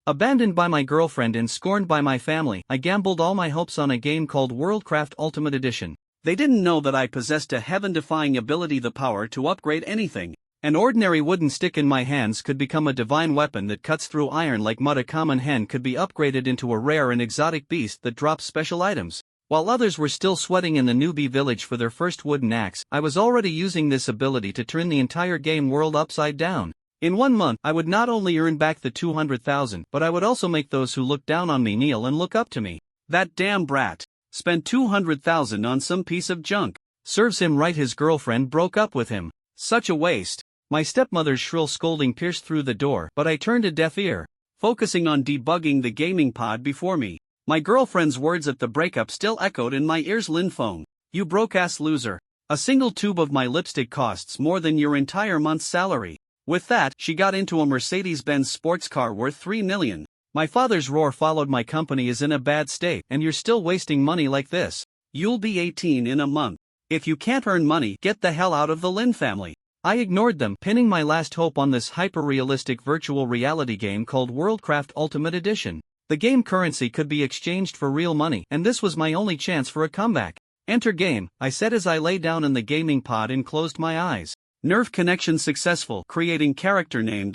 Abandoned by my girlfriend and scorned by my family, I gambled all my hopes on a game called Worldcraft Ultimate Edition. They didn't know that I possessed a heaven-defying ability, the power to upgrade anything. An ordinary wooden stick in my hands could become a divine weapon that cuts through iron like mud. A common hen could be upgraded into a rare and exotic beast that drops special items. While others were still sweating in the newbie village for their first wooden axe, I was already using this ability to turn the entire game world upside down. In 1 month, I would not only earn back the 200,000, but I would also make those who looked down on me kneel and look up to me. That damn brat. Spent 200,000 on some piece of junk. Serves him right, his girlfriend broke up with him. Such a waste. My stepmother's shrill scolding pierced through the door, but I turned a deaf ear, focusing on debugging the gaming pod before me. My girlfriend's words at the breakup still echoed in my ears. Lin Feng, you broke-ass loser. A single tube of my lipstick costs more than your entire month's salary. With that, she got into a Mercedes-Benz sports car worth 3 million. My father's roar followed. My company is in a bad state, and you're still wasting money like this. You'll be 18 in a month. If you can't earn money, get the hell out of the Lin family. I ignored them, pinning my last hope on this hyper-realistic virtual reality game called Worldcraft Ultimate Edition. The game currency could be exchanged for real money, and this was my only chance for a comeback. Enter game, I said as I lay down in the gaming pod and closed my eyes. Nerve connection successful. Creating character name.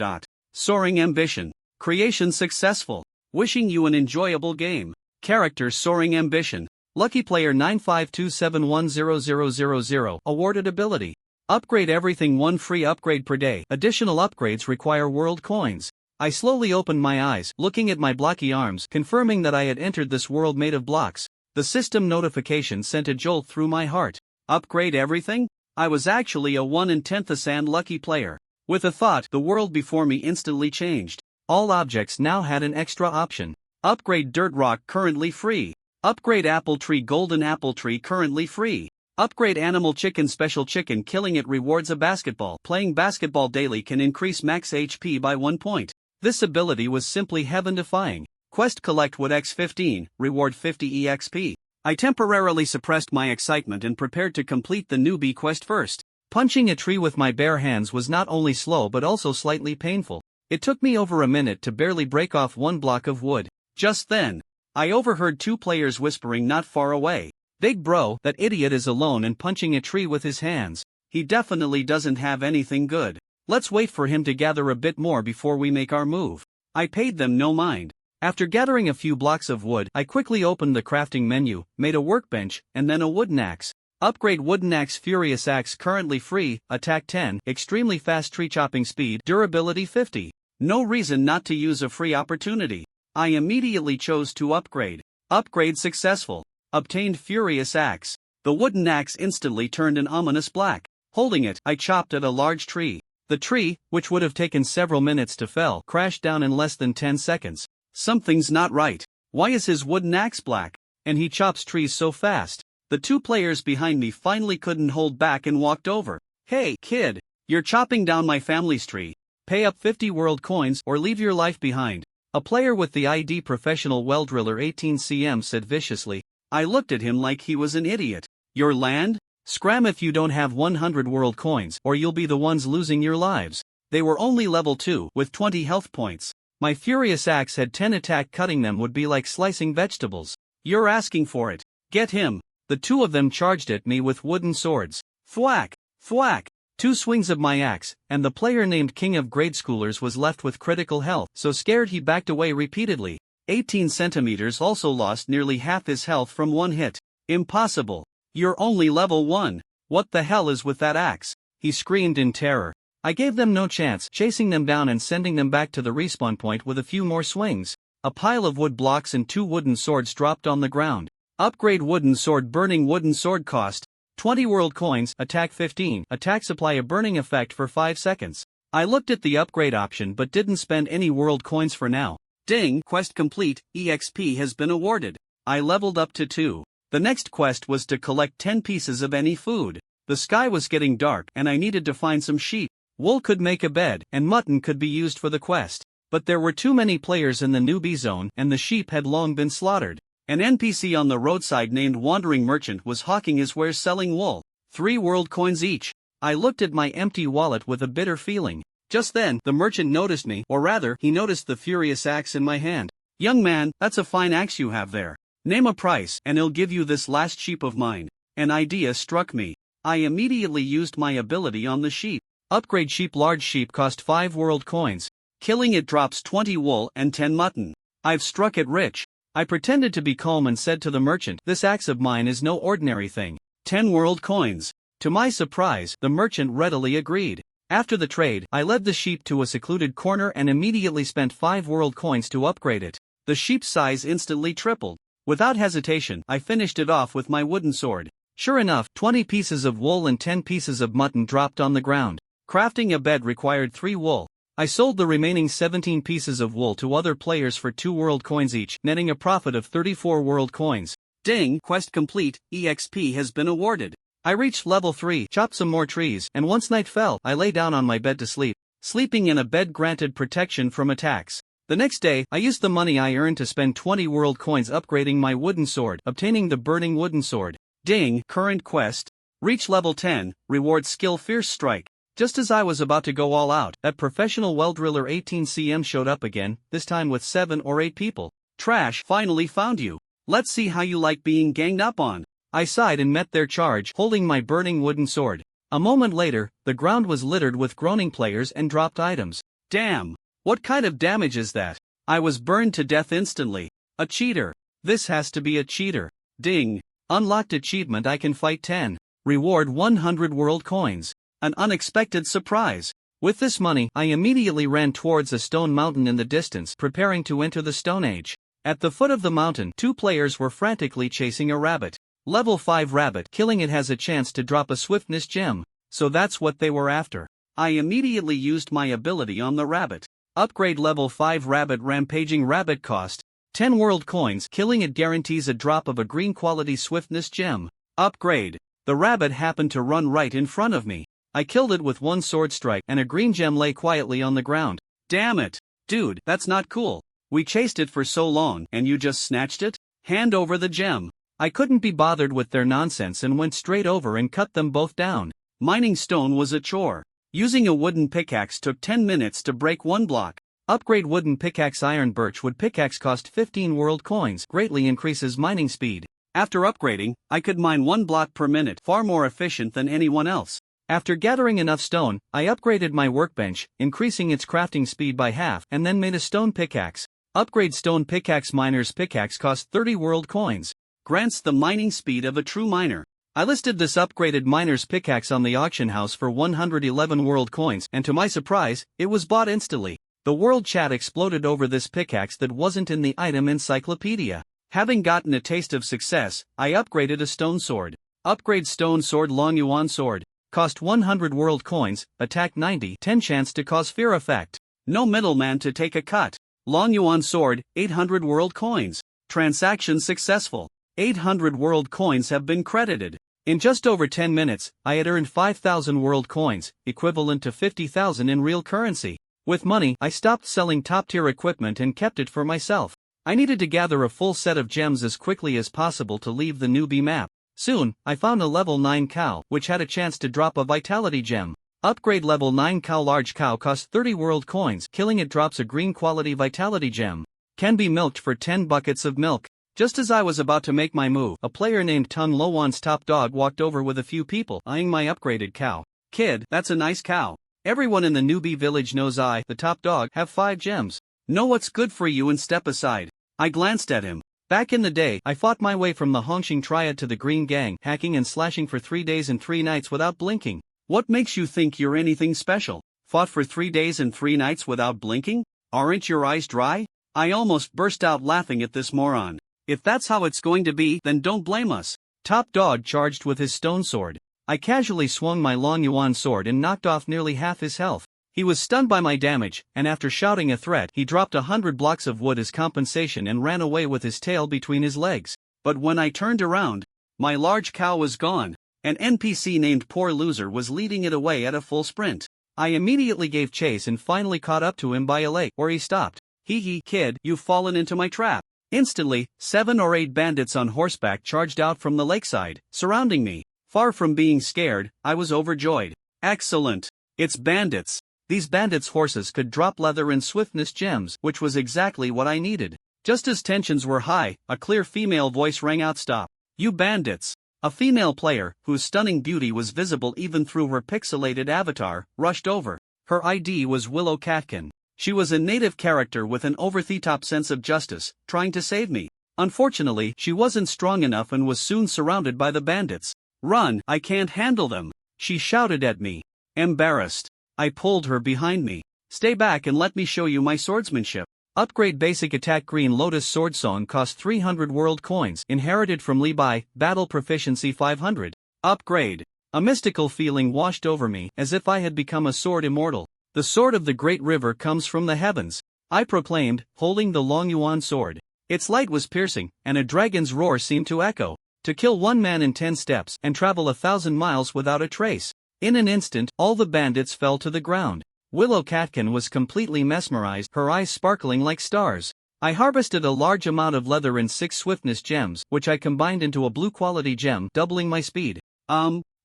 Soaring ambition. Creation successful. Wishing you an enjoyable game. Character soaring ambition. Lucky player 952710000. Awarded ability. Upgrade everything, 1 free upgrade per day. Additional upgrades require world coins. I slowly opened my eyes, looking at my blocky arms, confirming that I had entered this world made of blocks. The system notification sent a jolt through my heart. Upgrade everything? I was actually a 1 in 10,000 lucky player. With a thought, the world before me instantly changed. All objects now had an extra option. Upgrade dirt rock, currently free. Upgrade apple tree, golden apple tree, currently free. Upgrade animal chicken, special chicken, killing it rewards a basketball. Playing basketball daily can increase max HP by 1 point. This ability was simply heaven-defying. Quest collect wood X15, reward 50 EXP. I temporarily suppressed my excitement and prepared to complete the newbie quest first. Punching a tree with my bare hands was not only slow but also slightly painful. It took me over a minute to barely break off 1 block of wood. Just then, I overheard 2 players whispering not far away. Big bro, that idiot is alone and punching a tree with his hands. He definitely doesn't have anything good. Let's wait for him to gather a bit more before we make our move. I paid them no mind. After gathering a few blocks of wood, I quickly opened the crafting menu, made a workbench, and then a wooden axe. Upgrade wooden axe, furious axe, currently free, attack 10, extremely fast tree chopping speed, durability 50. No reason not to use a free opportunity. I immediately chose to upgrade. Upgrade successful. Obtained furious axe. The wooden axe instantly turned an ominous black. Holding it, I chopped at a large tree. The tree, which would have taken several minutes to fell, crashed down in less than 10 seconds. Something's not right. Why is his wooden axe black? And he chops trees so fast. The 2 players behind me finally couldn't hold back and walked over. Hey, kid, you're chopping down my family's tree. Pay up 50 world coins or leave your life behind. A player with the ID Professional Well Driller 18cm said viciously. I looked at him like he was an idiot. Your land? Scram if you don't have 100 world coins, or you'll be the ones losing your lives. They were only level 2, with 20 health points. My furious axe had 10 attack, cutting them would be like slicing vegetables. You're asking for it. Get him. The 2 of them charged at me with wooden swords. Thwack! Thwack! 2 swings of my axe, and the player named King of Grade Schoolers was left with critical health, so scared he backed away repeatedly. 18 centimeters also lost nearly half his health from 1 hit. Impossible. You're only level 1. What the hell is with that axe? He screamed in terror. I gave them no chance, chasing them down and sending them back to the respawn point with a few more swings. A pile of wood blocks and 2 wooden swords dropped on the ground. Upgrade wooden sword, burning wooden sword, cost 20 world coins, attack 15, attack supply, a burning effect for 5 seconds. I looked at the upgrade option but didn't spend any world coins for now. Ding, quest complete, EXP has been awarded. I leveled up to 2. The next quest was to collect 10 pieces of any food. The sky was getting dark and I needed to find some sheep. Wool could make a bed, and mutton could be used for the quest. But there were too many players in the newbie zone and the sheep had long been slaughtered. An NPC on the roadside named Wandering Merchant was hawking his wares, selling wool. 3 world coins each. I looked at my empty wallet with a bitter feeling. Just then, the merchant noticed me, or rather, he noticed the furious axe in my hand. "Young man, that's a fine axe you have there. Name a price, and I'll give you this last sheep of mine." An idea struck me. I immediately used my ability on the sheep. Upgrade sheep. Large sheep cost 5 world coins. Killing it drops 20 wool and 10 mutton. I've struck it rich. I pretended to be calm and said to the merchant, "This axe of mine is no ordinary thing. 10 world coins." To my surprise, the merchant readily agreed. After the trade, I led the sheep to a secluded corner and immediately spent 5 world coins to upgrade it. The sheep's size instantly tripled. Without hesitation, I finished it off with my wooden sword. Sure enough, 20 pieces of wool and 10 pieces of mutton dropped on the ground. Crafting a bed required 3 wool. I sold the remaining 17 pieces of wool to other players for 2 world coins each, netting a profit of 34 world coins. Ding! Quest complete, EXP has been awarded. I reached level 3, chopped some more trees, and once night fell, I lay down on my bed to sleep. Sleeping in a bed granted protection from attacks. The next day, I used the money I earned to spend 20 world coins upgrading my wooden sword, obtaining the burning wooden sword. Ding! Current quest. Reach level 10, reward skill Fierce Strike. Just as I was about to go all out, that professional well driller 18cm showed up again, this time with 7 or 8 people. "Trash, finally found you. Let's see how you like being ganged up on." I sighed and met their charge, holding my burning wooden sword. A moment later, the ground was littered with groaning players and dropped items. Damn! What kind of damage is that? I was burned to death instantly. A cheater. This has to be a cheater. Ding! Unlocked achievement. I can fight 10. Reward 100 world coins. An unexpected surprise. With this money, I immediately ran towards a stone mountain in the distance, preparing to enter the Stone Age. At the foot of the mountain, 2 players were frantically chasing a rabbit. Level 5 rabbit. Killing it has a chance to drop a swiftness gem. So that's what they were after. I immediately used my ability on the rabbit. Upgrade level 5 rabbit. Rampaging rabbit cost 10 world coins. Killing it guarantees a drop of a green quality swiftness gem. Upgrade. The rabbit happened to run right in front of me. I killed it with 1 sword strike and a green gem lay quietly on the ground. Damn it. Dude, that's not cool. We chased it for so long and you just snatched it? Hand over the gem. I couldn't be bothered with their nonsense and went straight over and cut them both down. Mining stone was a chore. Using a wooden pickaxe took 10 minutes to break 1 block. Upgrade wooden pickaxe. Iron birchwood pickaxe cost 15 world coins, greatly increases mining speed. After upgrading, I could mine 1 block per minute, far more efficient than anyone else. After gathering enough stone, I upgraded my workbench, increasing its crafting speed by half, and then made a stone pickaxe. Upgrade stone pickaxe. Miner's pickaxe cost 30 world coins. Grants the mining speed of a true miner. I listed this upgraded miner's pickaxe on the auction house for 111 world coins, and to my surprise, it was bought instantly. The world chat exploded over this pickaxe that wasn't in the item encyclopedia. Having gotten a taste of success, I upgraded a stone sword. Upgrade stone sword. Long Yuan sword. Cost 100 world coins, attack 90, 10 chance to cause fear effect. No middleman to take a cut. Long Yuan sword, 800 world coins. Transaction successful. 800 world coins have been credited. In just over 10 minutes, I had earned 5,000 world coins, equivalent to 50,000 in real currency. With money, I stopped selling top-tier equipment and kept it for myself. I needed to gather a full set of gems as quickly as possible to leave the newbie map. Soon, I found a level 9 cow, which had a chance to drop a vitality gem. Upgrade level 9 cow. Large cow costs 30 world coins. Killing it drops a green quality vitality gem. Can be milked for 10 buckets of milk. Just as I was about to make my move, a player named Tun Lowan's top dog walked over with a few people, eyeing my upgraded cow. "Kid, that's a nice cow. Everyone in the newbie village knows I, the top dog, have 5 gems. Know what's good for you and step aside." I glanced at him. Back in the day, I fought my way from the Hongxing Triad to the Green Gang, hacking and slashing for 3 days and 3 nights without blinking. What makes you think you're anything special? Fought for 3 days and 3 nights without blinking? Aren't your eyes dry? I almost burst out laughing at this moron. If that's how it's going to be, then don't blame us. Top dog charged with his stone sword. I casually swung my Long Yuan sword and knocked off nearly half his health. He was stunned by my damage, and after shouting a threat, he dropped 100 blocks of wood as compensation and ran away with his tail between his legs. But when I turned around, my large cow was gone. An NPC named Poor Loser was leading it away at a full sprint. I immediately gave chase and finally caught up to him by a lake, where he stopped. "Hee hee, kid, you've fallen into my trap." Instantly, 7 or 8 bandits on horseback charged out from the lakeside, surrounding me. Far from being scared, I was overjoyed. Excellent. It's bandits. These bandits' horses could drop leather and swiftness gems, which was exactly what I needed. Just as tensions were high, a clear female voice rang out, "Stop, you bandits!" A female player, whose stunning beauty was visible even through her pixelated avatar, rushed over. Her ID was Willow Catkin. She was a native character with an over-the-top sense of justice, trying to save me. Unfortunately, she wasn't strong enough and was soon surrounded by the bandits. "Run, I can't handle them," she shouted at me. Embarrassed, I pulled her behind me. "Stay back and let me show you my swordsmanship." Upgrade basic attack. Green Lotus Sword Song cost 300 world coins, inherited from Levi, battle proficiency 500. Upgrade. A mystical feeling washed over me, as if I had become a sword immortal. "The sword of the great river comes from the heavens," I proclaimed, holding the Long Yuan sword. Its light was piercing, and a dragon's roar seemed to echo. To kill one man in 10 steps and travel 1,000 miles without a trace. In an instant, all the bandits fell to the ground. Willow Catkin was completely mesmerized, her eyes sparkling like stars. I harvested a large amount of leather and 6 swiftness gems, which I combined into a blue quality gem, doubling my speed.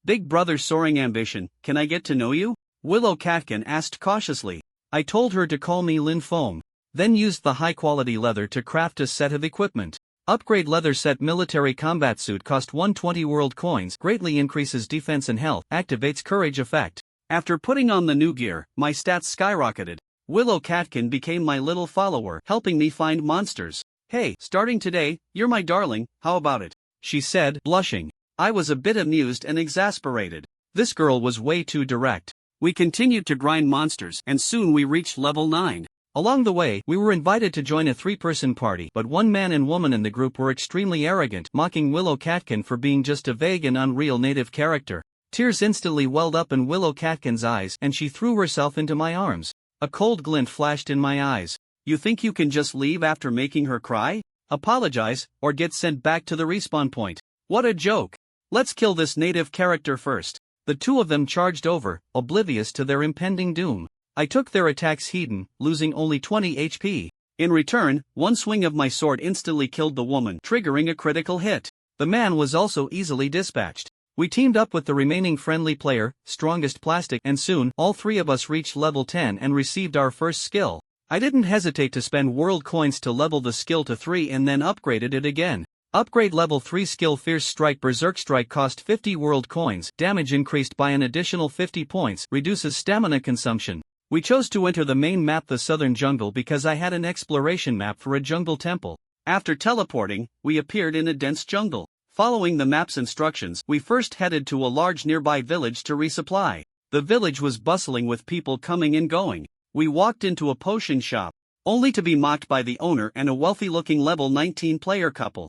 Big brother soaring ambition, can I get to know you?" Willow Catkin asked cautiously. I told her to call me Lin Feng. Then used the high quality leather to craft a set of equipment. Upgrade leather set. Military combat suit cost 120 world coins, greatly increases defense and health, activates courage effect. After putting on the new gear, my stats skyrocketed. Willow Catkin became my little follower, helping me find monsters. "Hey, starting today, you're my darling, how about it?" she said, blushing. I was a bit amused and exasperated. This girl was way too direct. We continued to grind monsters, and soon we reached level 9. Along the way, we were invited to join a 3-person party, but one man and woman in the group were extremely arrogant, mocking Willow Catkin for being just a vague and unreal native character. Tears instantly welled up in Willow Catkin's eyes, and she threw herself into my arms. A cold glint flashed in my eyes. "You think you can just leave after making her cry? Apologize, or get sent back to the respawn point. What a joke! Let's kill this native character first." The two of them charged over, oblivious to their impending doom. I took their attacks heeding, losing only 20 HP. In return, one swing of my sword instantly killed the woman, triggering a critical hit. The man was also easily dispatched. We teamed up with the remaining friendly player, Strongest Plastic, and soon, all 3 of us reached level 10 and received our first skill. I didn't hesitate to spend world coins to level the skill to 3 and then upgraded it again. Upgrade level 3 skill. Fierce Strike. Berserk Strike cost 50 world coins, damage increased by an additional 50 points, reduces stamina consumption. We chose to enter the main map, the Southern Jungle, because I had an exploration map for a jungle temple. After teleporting, we appeared in a dense jungle. Following the map's instructions, we first headed to a large nearby village to resupply. The village was bustling with people coming and going. We walked into a potion shop, only to be mocked by the owner and a wealthy-looking level 19 player couple.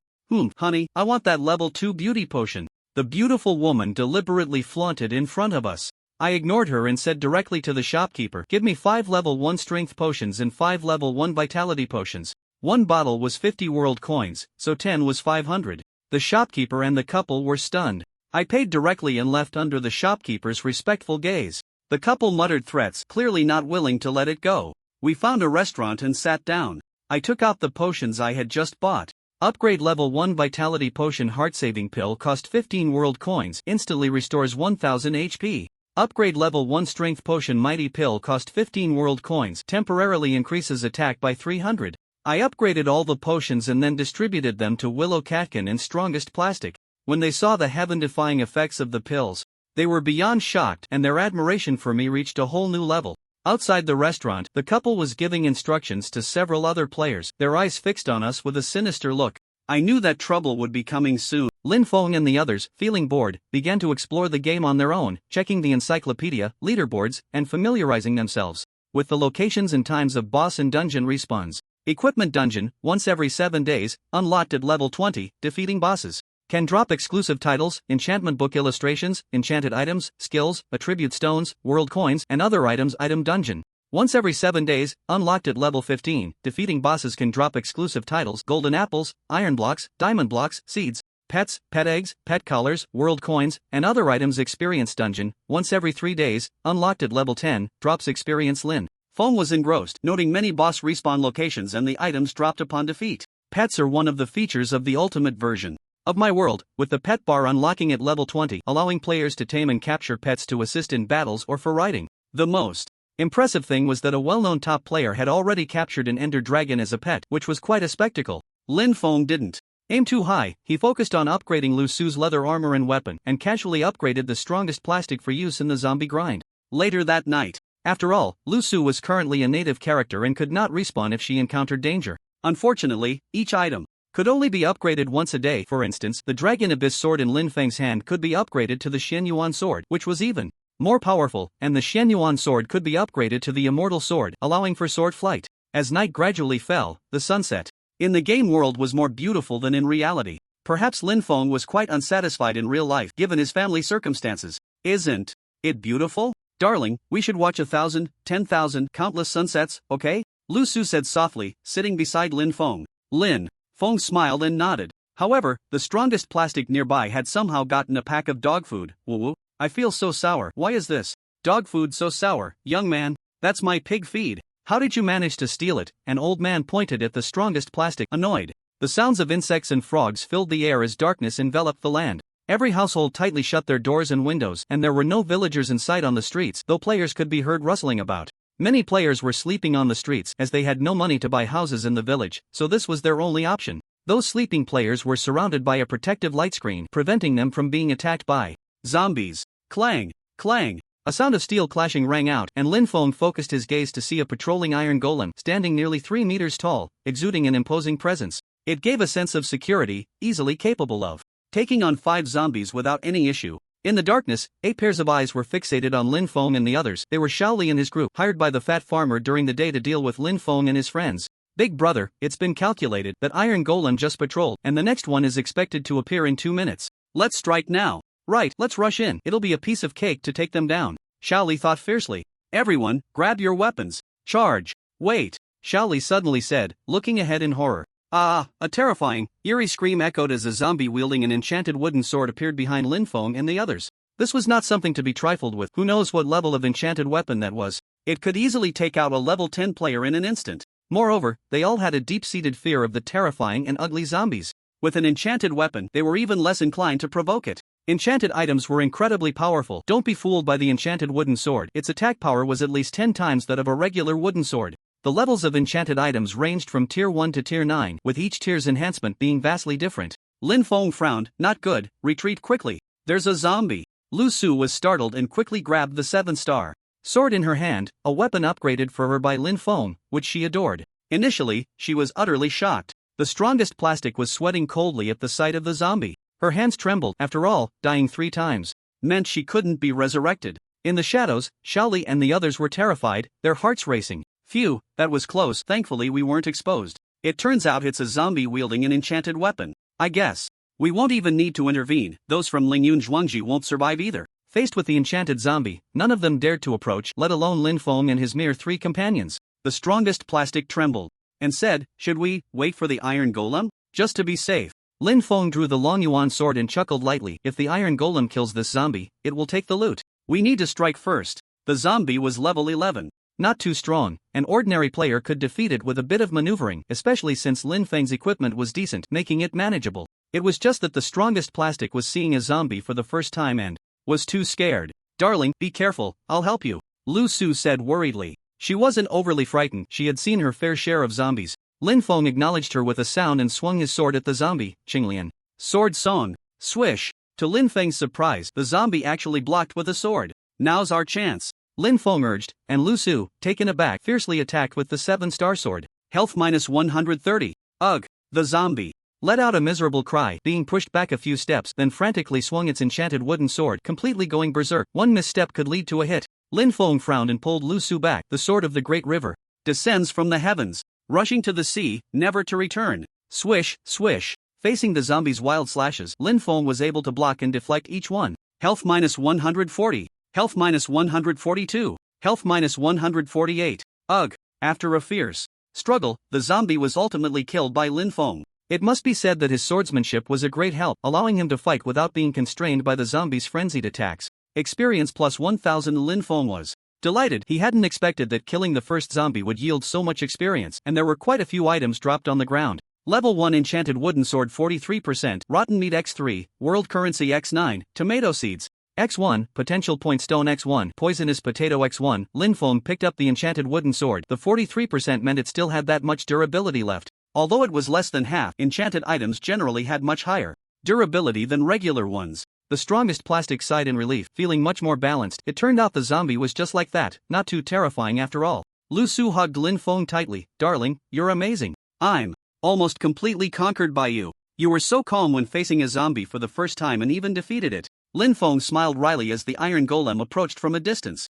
Honey, I want that level 2 beauty potion," the beautiful woman deliberately flaunted in front of us. I ignored her and said directly to the shopkeeper, "Give me 5 level 1 strength potions and 5 level 1 vitality potions." One bottle was 50 world coins, so 10 was 500. The shopkeeper and the couple were stunned. I paid directly and left under the shopkeeper's respectful gaze. The couple muttered threats, clearly not willing to let it go. We found a restaurant and sat down. I took out the potions I had just bought. Upgrade level 1 vitality potion. Heart saving pill cost 15 world coins, instantly restores 1000 HP. Upgrade level 1 strength potion. Mighty pill cost 15 world coins, temporarily increases attack by 300. I upgraded all the potions and then distributed them to Willow Catkin and Strongest Plastic. When they saw the heaven-defying effects of the pills, they were beyond shocked, and their admiration for me reached a whole new level. Outside the restaurant, the couple was giving instructions to several other players, their eyes fixed on us with a sinister look. I knew that trouble would be coming soon. Lin Feng and the others, feeling bored, began to explore the game on their own, checking the encyclopedia, leaderboards, and familiarizing themselves with the locations and times of boss and dungeon respawns. Equipment dungeon, once every 7 days, unlocked at level 20, defeating bosses. Can drop exclusive titles, enchantment book illustrations, enchanted items, skills, attribute stones, world coins, and other items. Item dungeon. Once every 7 days, unlocked at level 15, defeating bosses can drop exclusive titles, golden apples, iron blocks, diamond blocks, seeds, pets, pet eggs, pet collars, world coins, and other items. Experience dungeon, once every 3 days, unlocked at level 10, drops experience. Lin Feng was engrossed, noting many boss respawn locations and the items dropped upon defeat. Pets are one of the features of the ultimate version of my world, with the pet bar unlocking at level 20, allowing players to tame and capture pets to assist in battles or for riding. The most Impressive thing was that a well-known top player had already captured an ender dragon as a pet, which was quite a spectacle. Lin Feng didn't aim too high. He focused on upgrading Lu Su's leather armor and weapon, and casually upgraded the strongest plastic for use in the zombie grind. Later that night. After all, Lu Su was currently a native character and could not respawn if she encountered danger. Unfortunately, each item could only be upgraded once a day. For instance, the Dragon Abyss sword in Lin Feng's hand could be upgraded to the Xianyuan sword, which was even more powerful, and the Xianyuan sword could be upgraded to the Immortal sword, allowing for sword flight. As night gradually fell, the sunset in the game world was more beautiful than in reality. Perhaps Lin Feng was quite unsatisfied in real life given his family circumstances. Isn't it beautiful? Darling, we should watch 1,000, 10,000, countless sunsets, okay? Lu Su said softly, sitting beside Lin Feng. Lin Feng smiled and nodded. However, the strongest plastic nearby had somehow gotten a pack of dog food. Woo, I feel so sour. Why is this dog food so sour, young man? That's my pig feed. How did you manage to steal it? An old man pointed at the strongest plastic, annoyed. The sounds of insects and frogs filled the air as darkness enveloped the land. Every household tightly shut their doors and windows, and there were no villagers in sight on the streets, though players could be heard rustling about. Many players were sleeping on the streets as they had no money to buy houses in the village, so this was their only option. Those sleeping players were surrounded by a protective light screen, preventing them from being attacked by zombies. Clang, clang. A sound of steel clashing rang out, and Lin Feng focused his gaze to see a patrolling iron golem standing nearly 3 meters tall, exuding an imposing presence. It gave a sense of security, easily capable of taking on 5 zombies without any issue. In the darkness, 8 pairs of eyes were fixated on Lin Feng and the others. They were Shaoli and his group, hired by the fat farmer during the day to deal with Lin Feng and his friends. Big brother, it's been calculated that Iron Golem just patrolled, and the next one is expected to appear in 2 minutes. Let's strike now. Right, let's rush in. It'll be a piece of cake to take them down. Shaoli thought fiercely. Everyone, grab your weapons. Charge. Wait, Shaoli suddenly said, looking ahead in horror. Ah, a terrifying, eerie scream echoed as a zombie wielding an enchanted wooden sword appeared behind Lin Feng and the others. This was not something to be trifled with. Who knows what level of enchanted weapon that was? It could easily take out a level 10 player in an instant. Moreover, they all had a deep-seated fear of the terrifying and ugly zombies. With an enchanted weapon, they were even less inclined to provoke it. Enchanted items were incredibly powerful. Don't be fooled by the enchanted wooden sword. Its attack power was at least 10 times that of a regular wooden sword. The levels of enchanted items ranged from tier 1 to tier 9, with each tier's enhancement being vastly different. Lin Feng frowned. Not good, retreat quickly. There's a zombie. Lu Su was startled and quickly grabbed the 7-star sword in her hand, a weapon upgraded for her by Lin Feng, which she adored. Initially, she was utterly shocked. The strongest plastic was sweating coldly at the sight of the zombie. Her hands trembled. After all, dying 3 times meant she couldn't be resurrected. In the shadows, Shaoli and the others were terrified, their hearts racing. Phew, that was close. Thankfully we weren't exposed. It turns out it's a zombie wielding an enchanted weapon. I guess we won't even need to intervene. Those from Lingyun Zhuangji won't survive either. Faced with the enchanted zombie, none of them dared to approach, let alone Lin Feng and his mere 3 companions. The strongest plastic trembled and said, should we wait for the Iron Golem? Just to be safe. Lin Feng drew the Long Yuan sword and chuckled lightly. If the Iron Golem kills this zombie, it will take the loot. We need to strike first. The zombie was level 11. Not too strong, an ordinary player could defeat it with a bit of maneuvering, especially since Lin Feng's equipment was decent, making it manageable. It was just that the strongest plastic was seeing a zombie for the first time and was too scared. Darling, be careful, I'll help you, Lu Su said worriedly. She wasn't overly frightened, she had seen her fair share of zombies. Lin Feng acknowledged her with a sound and swung his sword at the zombie. Qinglian. Sword song. Swish. To Lin Feng's surprise, the zombie actually blocked with a sword. Now's our chance, Lin Feng urged, and Lu Su, taken aback, fiercely attacked with the 7-star sword. Health minus 130. Ugh. The zombie let out a miserable cry, being pushed back a few steps, then frantically swung its enchanted wooden sword, completely going berserk. One misstep could lead to a hit. Lin Feng frowned and pulled Lu Su back. The sword of the great river descends from the heavens, rushing to the sea, never to return. Swish, swish. Facing the zombie's wild slashes, Lin Feng was able to block and deflect each one. Health minus 140. Health minus 142. Health minus 148. Ugh. After a fierce struggle, the zombie was ultimately killed by Lin Feng. It must be said that his swordsmanship was a great help, allowing him to fight without being constrained by the zombie's frenzied attacks. Experience plus 1000. Lin Feng was delighted. He hadn't expected that killing the first zombie would yield so much experience, and there were quite a few items dropped on the ground. Level 1 Enchanted Wooden Sword 43%, Rotten Meat X3, World Currency X9, Tomato Seeds, X1, Potential Point Stone X1, Poisonous Potato X1, Lin Feng picked up the enchanted wooden sword. The 43% meant it still had that much durability left. Although it was less than half, enchanted items generally had much higher durability than regular ones. The strongest plastic sighed in relief, feeling much more balanced. It turned out the zombie was just like that, not too terrifying after all. Lu Su hugged Lin Feng tightly. Darling, you're amazing. I'm almost completely conquered by you. You were so calm when facing a zombie for the first time and even defeated it. Lin Feng smiled wryly as the iron golem approached from a distance.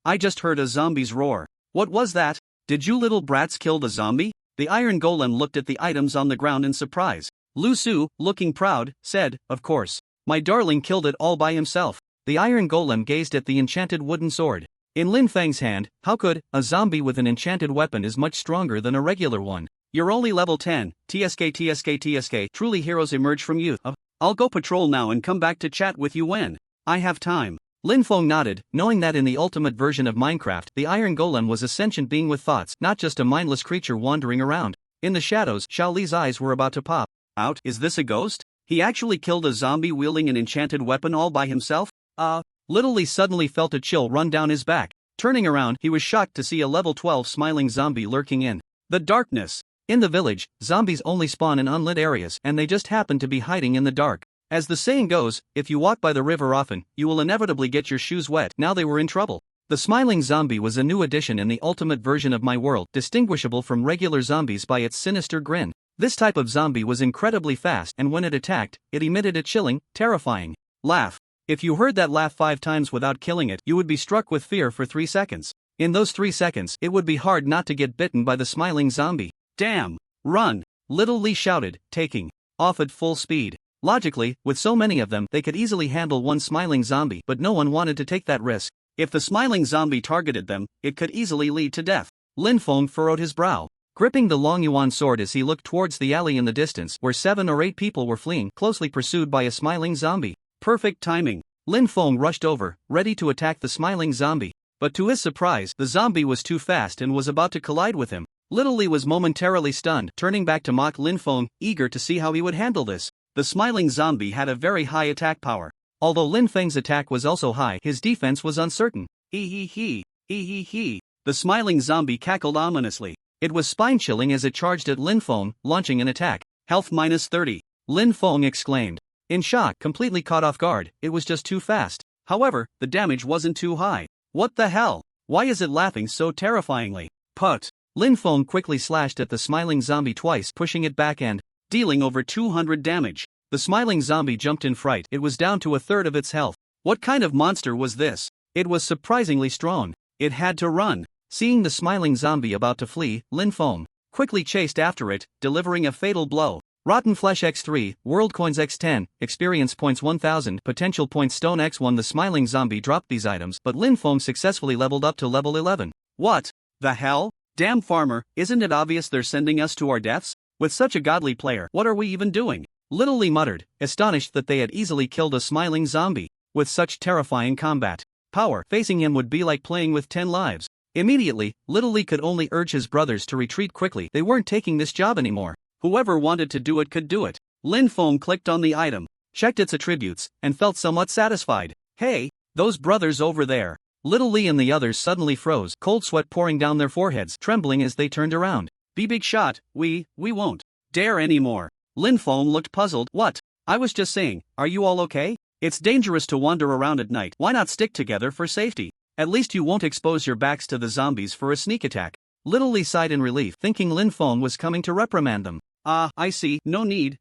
I just heard a zombie's roar. What was that? Did you little brats kill the zombie? The iron golem looked at the items on the ground in surprise. Lu Su, looking proud, said, of course. My darling killed it all by himself. The iron golem gazed at the enchanted wooden sword. In Lin Feng's hand, how could a zombie with an enchanted weapon is much stronger than a regular one? You're only level 10, TSK. Truly heroes emerge from youth. I'll go patrol now and come back to chat with you when I have time. Lin Feng nodded, knowing that in the ultimate version of Minecraft, the Iron Golem was a sentient being with thoughts, not just a mindless creature wandering around. In the shadows, Xiao Li's eyes were about to pop out. Is this a ghost? He actually killed a zombie wielding an enchanted weapon all by himself? Little Li suddenly felt a chill run down his back. Turning around, he was shocked to see a level 12 smiling zombie lurking in the darkness. In the village, zombies only spawn in unlit areas, and they just happen to be hiding in the dark. As the saying goes, if you walk by the river often, you will inevitably get your shoes wet. Now they were in trouble. The smiling zombie was a new addition in the ultimate version of My World, distinguishable from regular zombies by its sinister grin. This type of zombie was incredibly fast, and when it attacked, it emitted a chilling, terrifying laugh. If you heard that laugh 5 times without killing it, you would be struck with fear for 3 seconds. In those 3 seconds, it would be hard not to get bitten by the smiling zombie. Damn! Run! Little Li shouted, taking off at full speed. Logically, with so many of them, they could easily handle one smiling zombie, but no one wanted to take that risk. If the smiling zombie targeted them, it could easily lead to death. Lin Feng furrowed his brow, gripping the long yuan sword as he looked towards the alley in the distance where 7 or 8 people were fleeing, closely pursued by a smiling zombie. Perfect timing. Lin Feng rushed over, ready to attack the smiling zombie. But to his surprise, the zombie was too fast and was about to collide with him. Little Li was momentarily stunned, turning back to mock Lin Feng, eager to see how he would handle this. The smiling zombie had a very high attack power. Although Lin Feng's attack was also high, his defense was uncertain. He. The smiling zombie cackled ominously. It was spine-chilling as it charged at Lin Feng, launching an attack. Health minus 30. Lin Feng exclaimed. In shock, completely caught off guard, it was just too fast. However, the damage wasn't too high. What the hell? Why is it laughing so terrifyingly? Put. Lin Feng quickly slashed at the smiling zombie twice, pushing it back and dealing over 200 damage. The smiling zombie jumped in fright. It was down to a third of its health. What kind of monster was this? It was surprisingly strong. It had to run. Seeing the smiling zombie about to flee, Lin Feng quickly chased after it, delivering a fatal blow. Rotten Flesh X3, World Coins X10, Experience Points 1000, Potential Points Stone X1. The smiling zombie dropped these items, but Lin Feng successfully leveled up to level 11. What the hell? Damn farmer, isn't it obvious they're sending us to our deaths? With such a godly player, what are we even doing? Little Li muttered, astonished that they had easily killed a smiling zombie. With such terrifying combat power, facing him would be like playing with 10 lives. Immediately, Little Li could only urge his brothers to retreat quickly. They weren't taking this job anymore. Whoever wanted to do it could do it. Lin Feng clicked on the item, checked its attributes, and felt somewhat satisfied. Hey, those brothers over there. Little Li and the others suddenly froze, cold sweat pouring down their foreheads, trembling as they turned around. Big shot, we won't dare anymore. Lin Feng looked puzzled. What? I was just saying, are you all okay? It's dangerous to wander around at night. Why not stick together for safety? At least you won't expose your backs to the zombies for a sneak attack. Little Li sighed in relief, thinking Lin Feng was coming to reprimand them. I see, no need.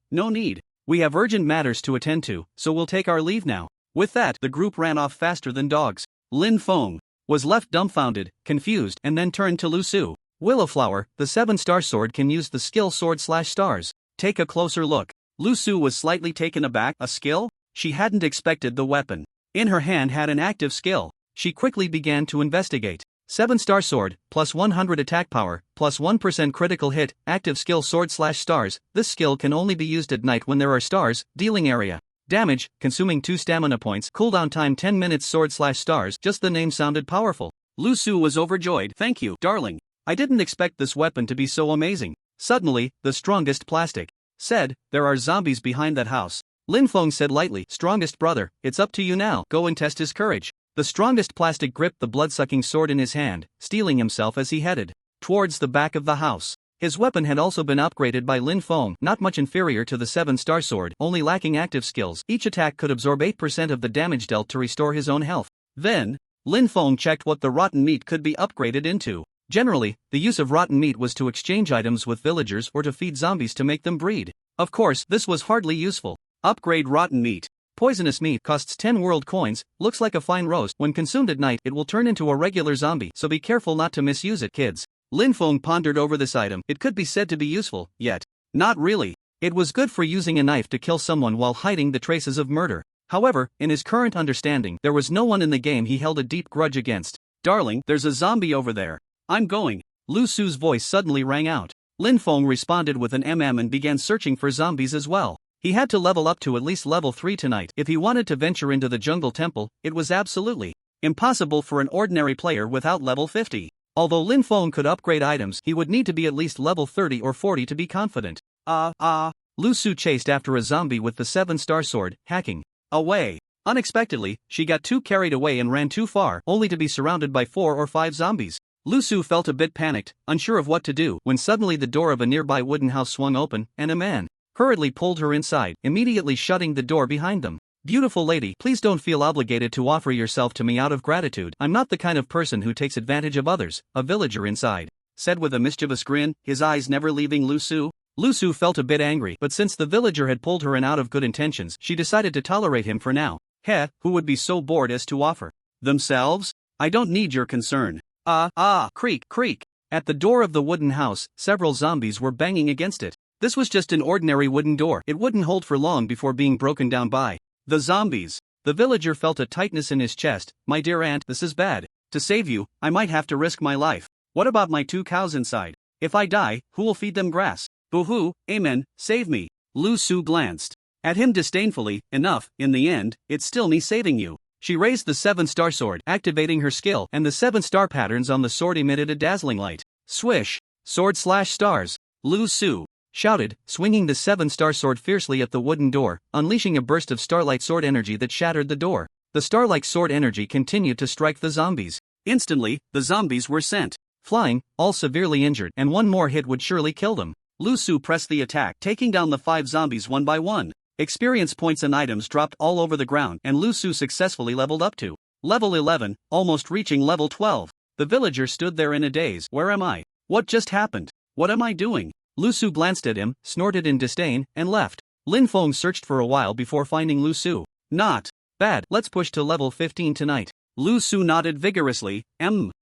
We have urgent matters to attend to, so we'll take our leave now. With that, the group ran off faster than dogs. Lin Feng was left dumbfounded, confused, and then turned to Lu Su. Willowflower, the 7-star sword can use the skill sword/stars. Take a closer look. Lu Su was slightly taken aback. A skill? She hadn't expected the weapon in her hand had an active skill. She quickly began to investigate. 7-star sword, plus 100 attack power, plus 1% critical hit, active skill sword/stars. This skill can only be used at night when there are stars. Dealing area. Damage, consuming 2 stamina points. Cooldown time 10 minutes. Sword/stars. Just the name sounded powerful. Lu Su was overjoyed. Thank you, darling. I didn't expect this weapon to be so amazing. Suddenly, the strongest plastic said, there are zombies behind that house. Lin Feng said lightly. Strongest brother, it's up to you now. Go and test his courage. The strongest plastic gripped the blood-sucking sword in his hand, steeling himself as he headed towards the back of the house. His weapon had also been upgraded by Lin Feng, not much inferior to the 7-star sword, only lacking active skills. Each attack could absorb 8% of the damage dealt to restore his own health. Then, Lin Feng checked what the rotten meat could be upgraded into. Generally, the use of rotten meat was to exchange items with villagers or to feed zombies to make them breed. Of course, this was hardly useful. Upgrade rotten meat. Poisonous meat costs 10 world coins, looks like a fine roast. When consumed at night, it will turn into a regular zombie, so be careful not to misuse it, kids. Lin Feng pondered over this item. It could be said to be useful, yet not really. It was good for using a knife to kill someone while hiding the traces of murder. However, in his current understanding, there was no one in the game he held a deep grudge against. Darling, there's a zombie over there. I'm going. Lu Su's voice suddenly rang out. Lin Feng responded with an and began searching for zombies as well. He had to level up to at least level 3 tonight if he wanted to venture into the jungle temple. It was absolutely impossible for an ordinary player without level 50. Although Lin Feng could upgrade items, he would need to be at least level 30 or 40 to be confident. Lu Su chased after a zombie with the 7-star sword, hacking away. Unexpectedly, she got too carried away and ran too far, only to be surrounded by 4 or 5 zombies. Lu Su felt a bit panicked, unsure of what to do, when suddenly the door of a nearby wooden house swung open, and a man hurriedly pulled her inside, immediately shutting the door behind them. Beautiful lady, please don't feel obligated to offer yourself to me out of gratitude. I'm not the kind of person who takes advantage of others, a villager inside said with a mischievous grin, his eyes never leaving Lu Su. Lu Su felt a bit angry, but since the villager had pulled her in out of good intentions, she decided to tolerate him for now. Who would be so bored as to offer themselves? I don't need your concern. Creak, creak. At the door of the wooden house, several zombies were banging against it. This was just an ordinary wooden door. It wouldn't hold for long before being broken down by the zombies. The villager felt a tightness in his chest. My dear aunt, this is bad. To save you, I might have to risk my life. What about my 2 cows inside? If I die, who will feed them grass? Boo-hoo, amen, save me. Lu Su glanced at him disdainfully. Enough, in the end, it's still me saving you. She raised the 7-star sword, activating her skill, and the 7-star patterns on the sword emitted a dazzling light. Swish! Sword/stars. Lu Su shouted, swinging the 7-star sword fiercely at the wooden door, unleashing a burst of starlight sword energy that shattered the door. The starlight sword energy continued to strike the zombies. Instantly, the zombies were sent flying, all severely injured, and one more hit would surely kill them. Lu Su pressed the attack, taking down the 5 zombies one by one. Experience points and items dropped all over the ground, and Lu Su successfully leveled up to level 11, almost reaching level 12. The villager stood there in a daze. Where am I? What just happened? What am I doing? Lu Su glanced at him, snorted in disdain, and left. Lin Feng searched for a while before finding Lu Su. Not bad, let's push to level 15 tonight. Lu Su nodded vigorously.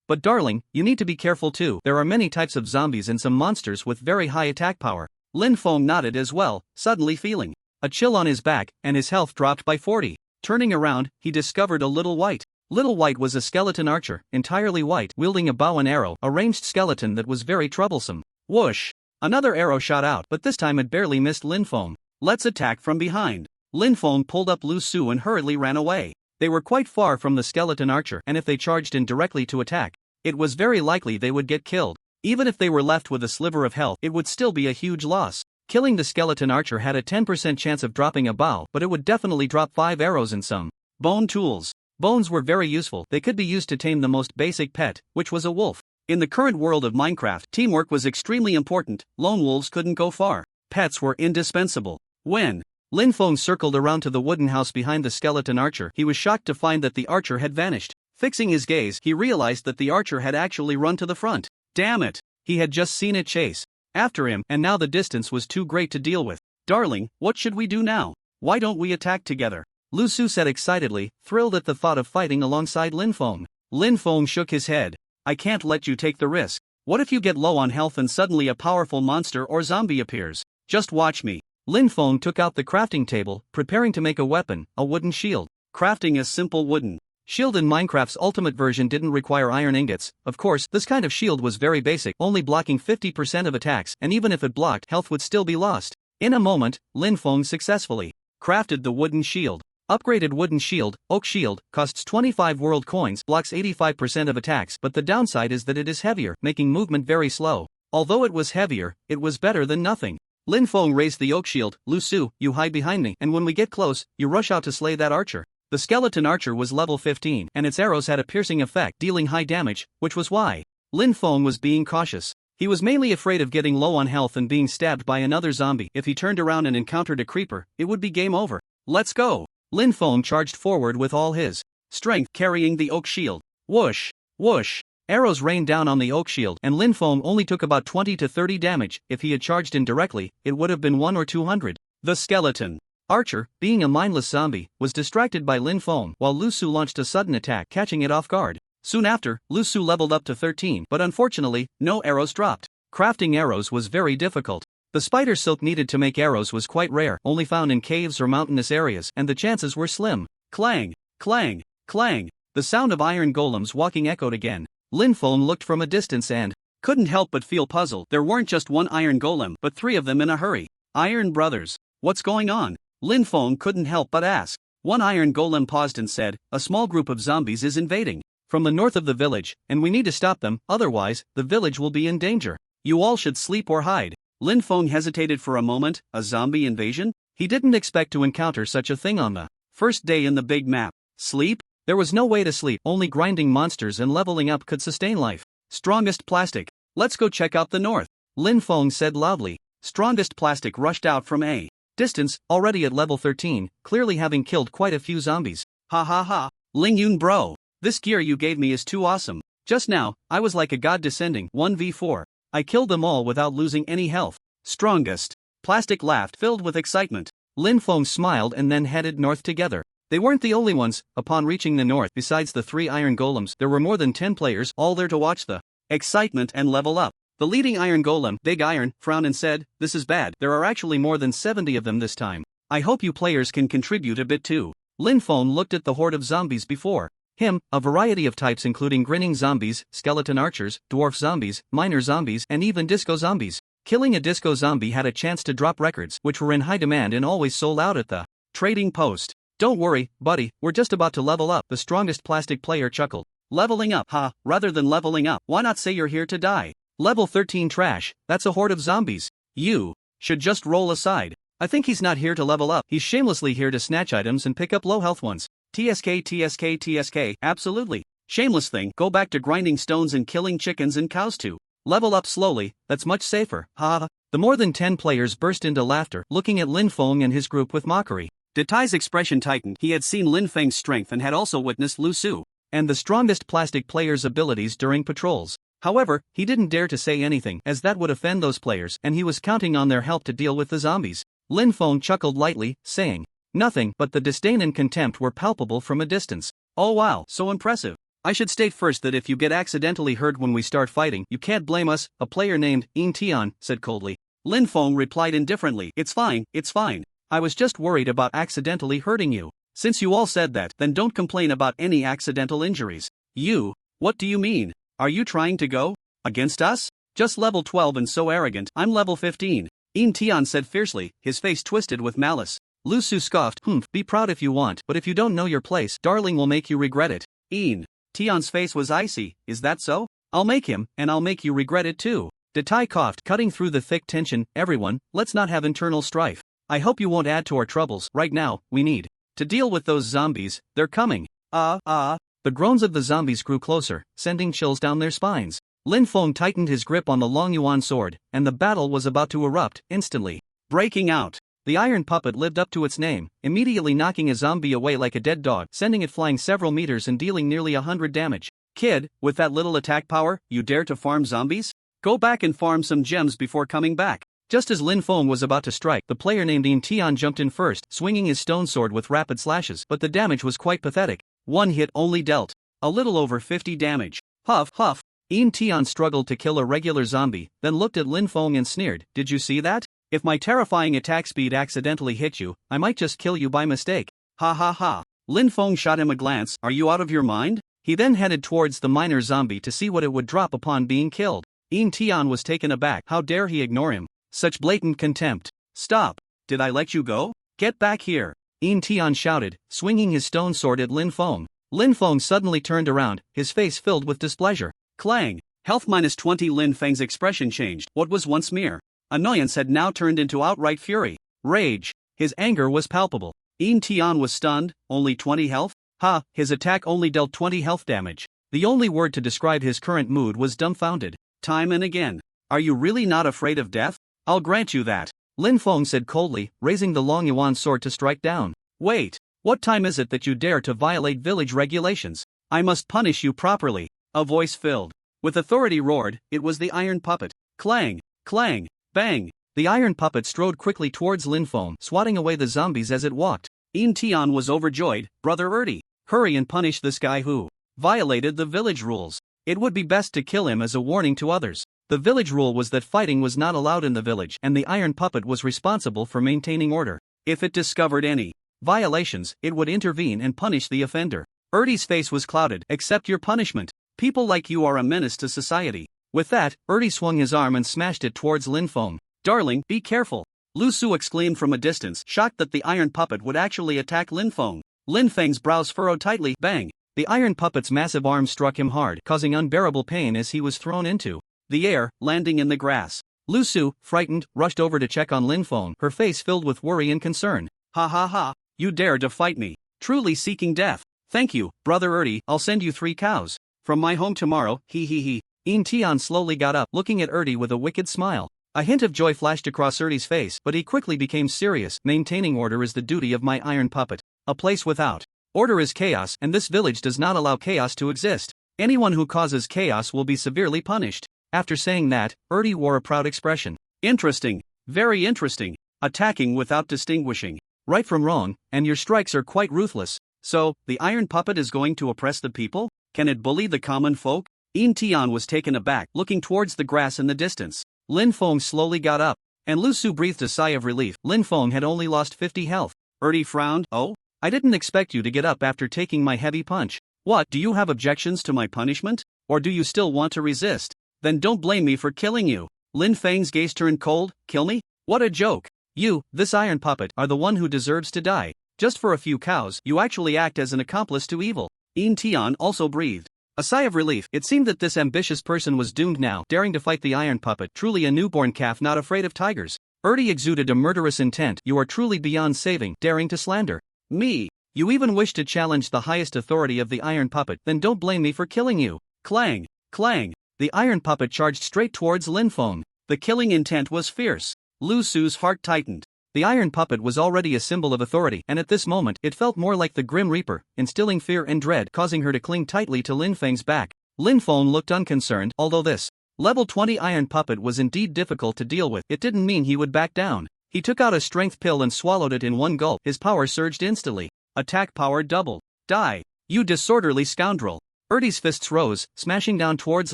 But darling, you need to be careful too. There are many types of zombies and some monsters with very high attack power. Lin Feng nodded as well, suddenly feeling a chill on his back, and his health dropped by 40. Turning around, he discovered a Little White. Little White was a skeleton archer, entirely white, wielding a bow and arrow, a ranged skeleton that was very troublesome. Whoosh! Another arrow shot out, but this time it barely missed Lin Feng. Let's attack from behind. Lin Feng pulled up Lu Su and hurriedly ran away. They were quite far from the skeleton archer, and if they charged in directly to attack, it was very likely they would get killed. Even if they were left with a sliver of health, it would still be a huge loss. Killing the skeleton archer had a 10% chance of dropping a bow, but it would definitely drop 5 arrows and some bone tools. Bones were very useful. They could be used to tame the most basic pet, which was a wolf. In the current world of Minecraft, teamwork was extremely important. Lone wolves couldn't go far. Pets were indispensable. When Lin Feng circled around to the wooden house behind the skeleton archer, he was shocked to find that the archer had vanished. Fixing his gaze, he realized that the archer had actually run to the front. Damn it! He had just seen it chase after him, and now the distance was too great to deal with. Darling, what should we do now? Why don't we attack together? Lu Su said excitedly, thrilled at the thought of fighting alongside Lin Feng. Lin Feng shook his head. I can't let you take the risk. What if you get low on health and suddenly a powerful monster or zombie appears? Just watch me. Lin Feng took out the crafting table, preparing to make a weapon, a wooden shield. Crafting a simple wooden shield in Minecraft's ultimate version didn't require iron ingots. Of course, this kind of shield was very basic, only blocking 50% of attacks, and even if it blocked, health would still be lost. In a moment, Lin Feng successfully crafted the wooden shield. Upgraded wooden shield, oak shield, costs 25 world coins, blocks 85% of attacks, but the downside is that it is heavier, making movement very slow. Although it was heavier, it was better than nothing. Lin Feng raised the oak shield. Lu Su, you hide behind me, and when we get close, you rush out to slay that archer. The skeleton archer was level 15, and its arrows had a piercing effect, dealing high damage, which was why Lin Feng was being cautious. He was mainly afraid of getting low on health and being stabbed by another zombie. If he turned around and encountered a creeper, it would be game over. Let's go! Lin Feng charged forward with all his strength, carrying the oak shield. Whoosh! Whoosh! Arrows rained down on the oak shield, and Lin Feng only took about 20 to 30 damage. If he had charged in directly, it would have been 1 or 200. The skeleton archer, being a mindless zombie, was distracted by Lin Feng, while Lu Su launched a sudden attack, catching it off guard. Soon after, Lu Su leveled up to 13, but unfortunately, no arrows dropped. Crafting arrows was very difficult. The spider silk needed to make arrows was quite rare, only found in caves or mountainous areas, and the chances were slim. Clang! Clang! Clang! The sound of iron golems walking echoed again. Lin Feng looked from a distance and couldn't help but feel puzzled. There weren't just one iron golem, but 3 of them in a hurry. Iron brothers. What's going on? Lin Feng couldn't help but ask. One iron golem paused and said, a small group of zombies is invading from the north of the village, and we need to stop them, otherwise, the village will be in danger. You all should sleep or hide. Lin Feng hesitated for a moment. A zombie invasion? He didn't expect to encounter such a thing on the first day in the big map. Sleep? There was no way to sleep, only grinding monsters and leveling up could sustain life. Strongest plastic. Let's go check out the north, Lin Feng said loudly. Strongest plastic rushed out from a distance, already at level 13, clearly having killed quite a few zombies. Ha ha ha. Ling Yun bro. This gear you gave me is too awesome. Just now, I was like a god descending 1v4. I killed them all without losing any health. Strongest. Plastic laughed, filled with excitement. Lin Feng smiled and then headed north together. They weren't the only ones. Upon reaching the north, besides the 3 iron golems, there were more than 10 players, all there to watch the excitement and level up. The leading iron golem, Big Iron, frowned and said, this is bad. There are actually more than 70 of them this time. I hope you players can contribute a bit too. Lin Feng looked at the horde of zombies before him, a variety of types including grinning zombies, skeleton archers, dwarf zombies, miner zombies, and even disco zombies. Killing a disco zombie had a chance to drop records, which were in high demand and always sold out at the trading post. Don't worry, buddy, we're just about to level up, the strongest plastic player chuckled. Leveling up, huh? Rather than leveling up, why not say you're here to die? Level 13 trash, that's a horde of zombies. You should just roll aside. I think he's not here to level up, he's shamelessly here to snatch items and pick up low health ones. TSK TSK TSK, absolutely. Shameless thing, go back to grinding stones and killing chickens and cows too. Level up slowly, that's much safer, haha. The more than 10 players burst into laughter, looking at Lin Feng and his group with mockery. Detai's expression tightened. He had seen Lin Feng's strength and had also witnessed Lu Su and the strongest plastic player's abilities during patrols. However, he didn't dare to say anything, as that would offend those players, and he was counting on their help to deal with the zombies. Lin Feng chuckled lightly, saying nothing, but the disdain and contempt were palpable from a distance. Oh wow, so impressive. I should state first that if you get accidentally hurt when we start fighting, you can't blame us, a player named Yin Tian said coldly. Lin Feng replied indifferently, it's fine, it's fine. I was just worried about accidentally hurting you. Since you all said that, then don't complain about any accidental injuries. You? What do you mean? Are you trying to go against us? Just level 12 and so arrogant. I'm level 15. Yin Tian said fiercely, his face twisted with malice. Lu Su scoffed, be proud if you want, but if you don't know your place, darling will make you regret it. Yin Tian's face was icy, is that so? I'll make him, and I'll make you regret it too. Detai coughed, cutting through the thick tension. Everyone, let's not have internal strife. I hope you won't add to our troubles. Right now, we need to deal with those zombies. They're coming. The groans of the zombies grew closer, sending chills down their spines. Lin Feng tightened his grip on the Long Yuan sword, and the battle was about to erupt, instantly breaking out. The iron puppet lived up to its name, immediately knocking a zombie away like a dead dog, sending it flying several meters and dealing nearly 100 damage. Kid, with that little attack power, you dare to farm zombies? Go back and farm some gems before coming back. Just as Lin Feng was about to strike, the player named Yin Tian jumped in first, swinging his stone sword with rapid slashes, but the damage was quite pathetic. One hit only dealt a little over 50 damage. Huff, huff. Yin Tian struggled to kill a regular zombie, then looked at Lin Feng and sneered, did you see that? If my terrifying attack speed accidentally hit you, I might just kill you by mistake. Ha ha ha. Lin Feng shot him a glance, are you out of your mind? He then headed towards the miner zombie to see what it would drop upon being killed. Yin Tian was taken aback, how dare he ignore him? Such blatant contempt. Stop. Did I let you go? Get back here. Yin Tian shouted, swinging his stone sword at Lin Feng. Lin Feng suddenly turned around, his face filled with displeasure. Clang. Health minus 20. Lin Feng's expression changed. What was once mere Annoyance had now turned into outright fury. Rage. His anger was palpable. Yin Tian was stunned, only 20 health? Ha, his attack only dealt 20 health damage. The only word to describe his current mood was dumbfounded. Time and again. Are you really not afraid of death? I'll grant you that. Lin Feng said coldly, raising the Long Yuan sword to strike down. Wait, what time is it that you dare to violate village regulations? I must punish you properly. A voice filled with authority roared. It was the iron puppet. Clang, clang, bang. The iron puppet strode quickly towards Lin Feng, swatting away the zombies as it walked. Yin Tian was overjoyed. Brother Erty, hurry and punish this guy who violated the village rules. It would be best to kill him as a warning to others. The village rule was that fighting was not allowed in the village, and the iron puppet was responsible for maintaining order. If it discovered any violations, it would intervene and punish the offender. Erty's face was clouded. Accept your punishment. People like you are a menace to society. With that, Erty swung his arm and smashed it towards Lin Feng. Darling, be careful. Lu Su exclaimed from a distance, shocked that the iron puppet would actually attack Lin Feng. Lin Feng's brows furrowed tightly. Bang! The iron puppet's massive arm struck him hard, causing unbearable pain as he was thrown into the air, landing in the grass. Lu Su, frightened, rushed over to check on Lin Feng, her face filled with worry and concern. Ha ha ha, you dared to fight me. Truly seeking death. Thank you, Brother Erty, I'll send you 3 cows. From my home tomorrow, he. Yin Tian slowly got up, looking at Erty with a wicked smile. A hint of joy flashed across Erty's face, but he quickly became serious. Maintaining order is the duty of my iron puppet. A place without order is chaos, and this village does not allow chaos to exist. Anyone who causes chaos will be severely punished. After saying that, Erty wore a proud expression. Interesting. Very interesting. Attacking without distinguishing right from wrong, and your strikes are quite ruthless. So, the iron puppet is going to oppress the people? Can it bully the common folk? Yin Tian was taken aback, looking towards the grass in the distance. Lin Feng slowly got up, and Lu Su breathed a sigh of relief. Lin Feng had only lost 50 health. Erty frowned. Oh? I didn't expect you to get up after taking my heavy punch. What, do you have objections to my punishment? Or do you still want to resist? Then don't blame me for killing you. Lin Feng's gaze turned cold. Kill me? What a joke. You, this iron puppet, are the one who deserves to die. Just for a few cows, you actually act as an accomplice to evil. Yin Tian also breathed a sigh of relief. It seemed that this ambitious person was doomed now, daring to fight the iron puppet, truly a newborn calf not afraid of tigers. Erty exuded a murderous intent. You are truly beyond saving, daring to slander me. You even wish to challenge the highest authority of the iron puppet, then don't blame me for killing you. Clang, clang. The iron puppet charged straight towards Lin Feng. The killing intent was fierce. Lu Su's heart tightened. The iron puppet was already a symbol of authority, and at this moment, it felt more like the Grim Reaper, instilling fear and dread, causing her to cling tightly to Lin Feng's back. Lin Feng looked unconcerned. Although this level 20 iron puppet was indeed difficult to deal with, it didn't mean he would back down. He took out a strength pill and swallowed it in one gulp. His power surged instantly. Attack power doubled. Die, you disorderly scoundrel. Erty's fists rose, smashing down towards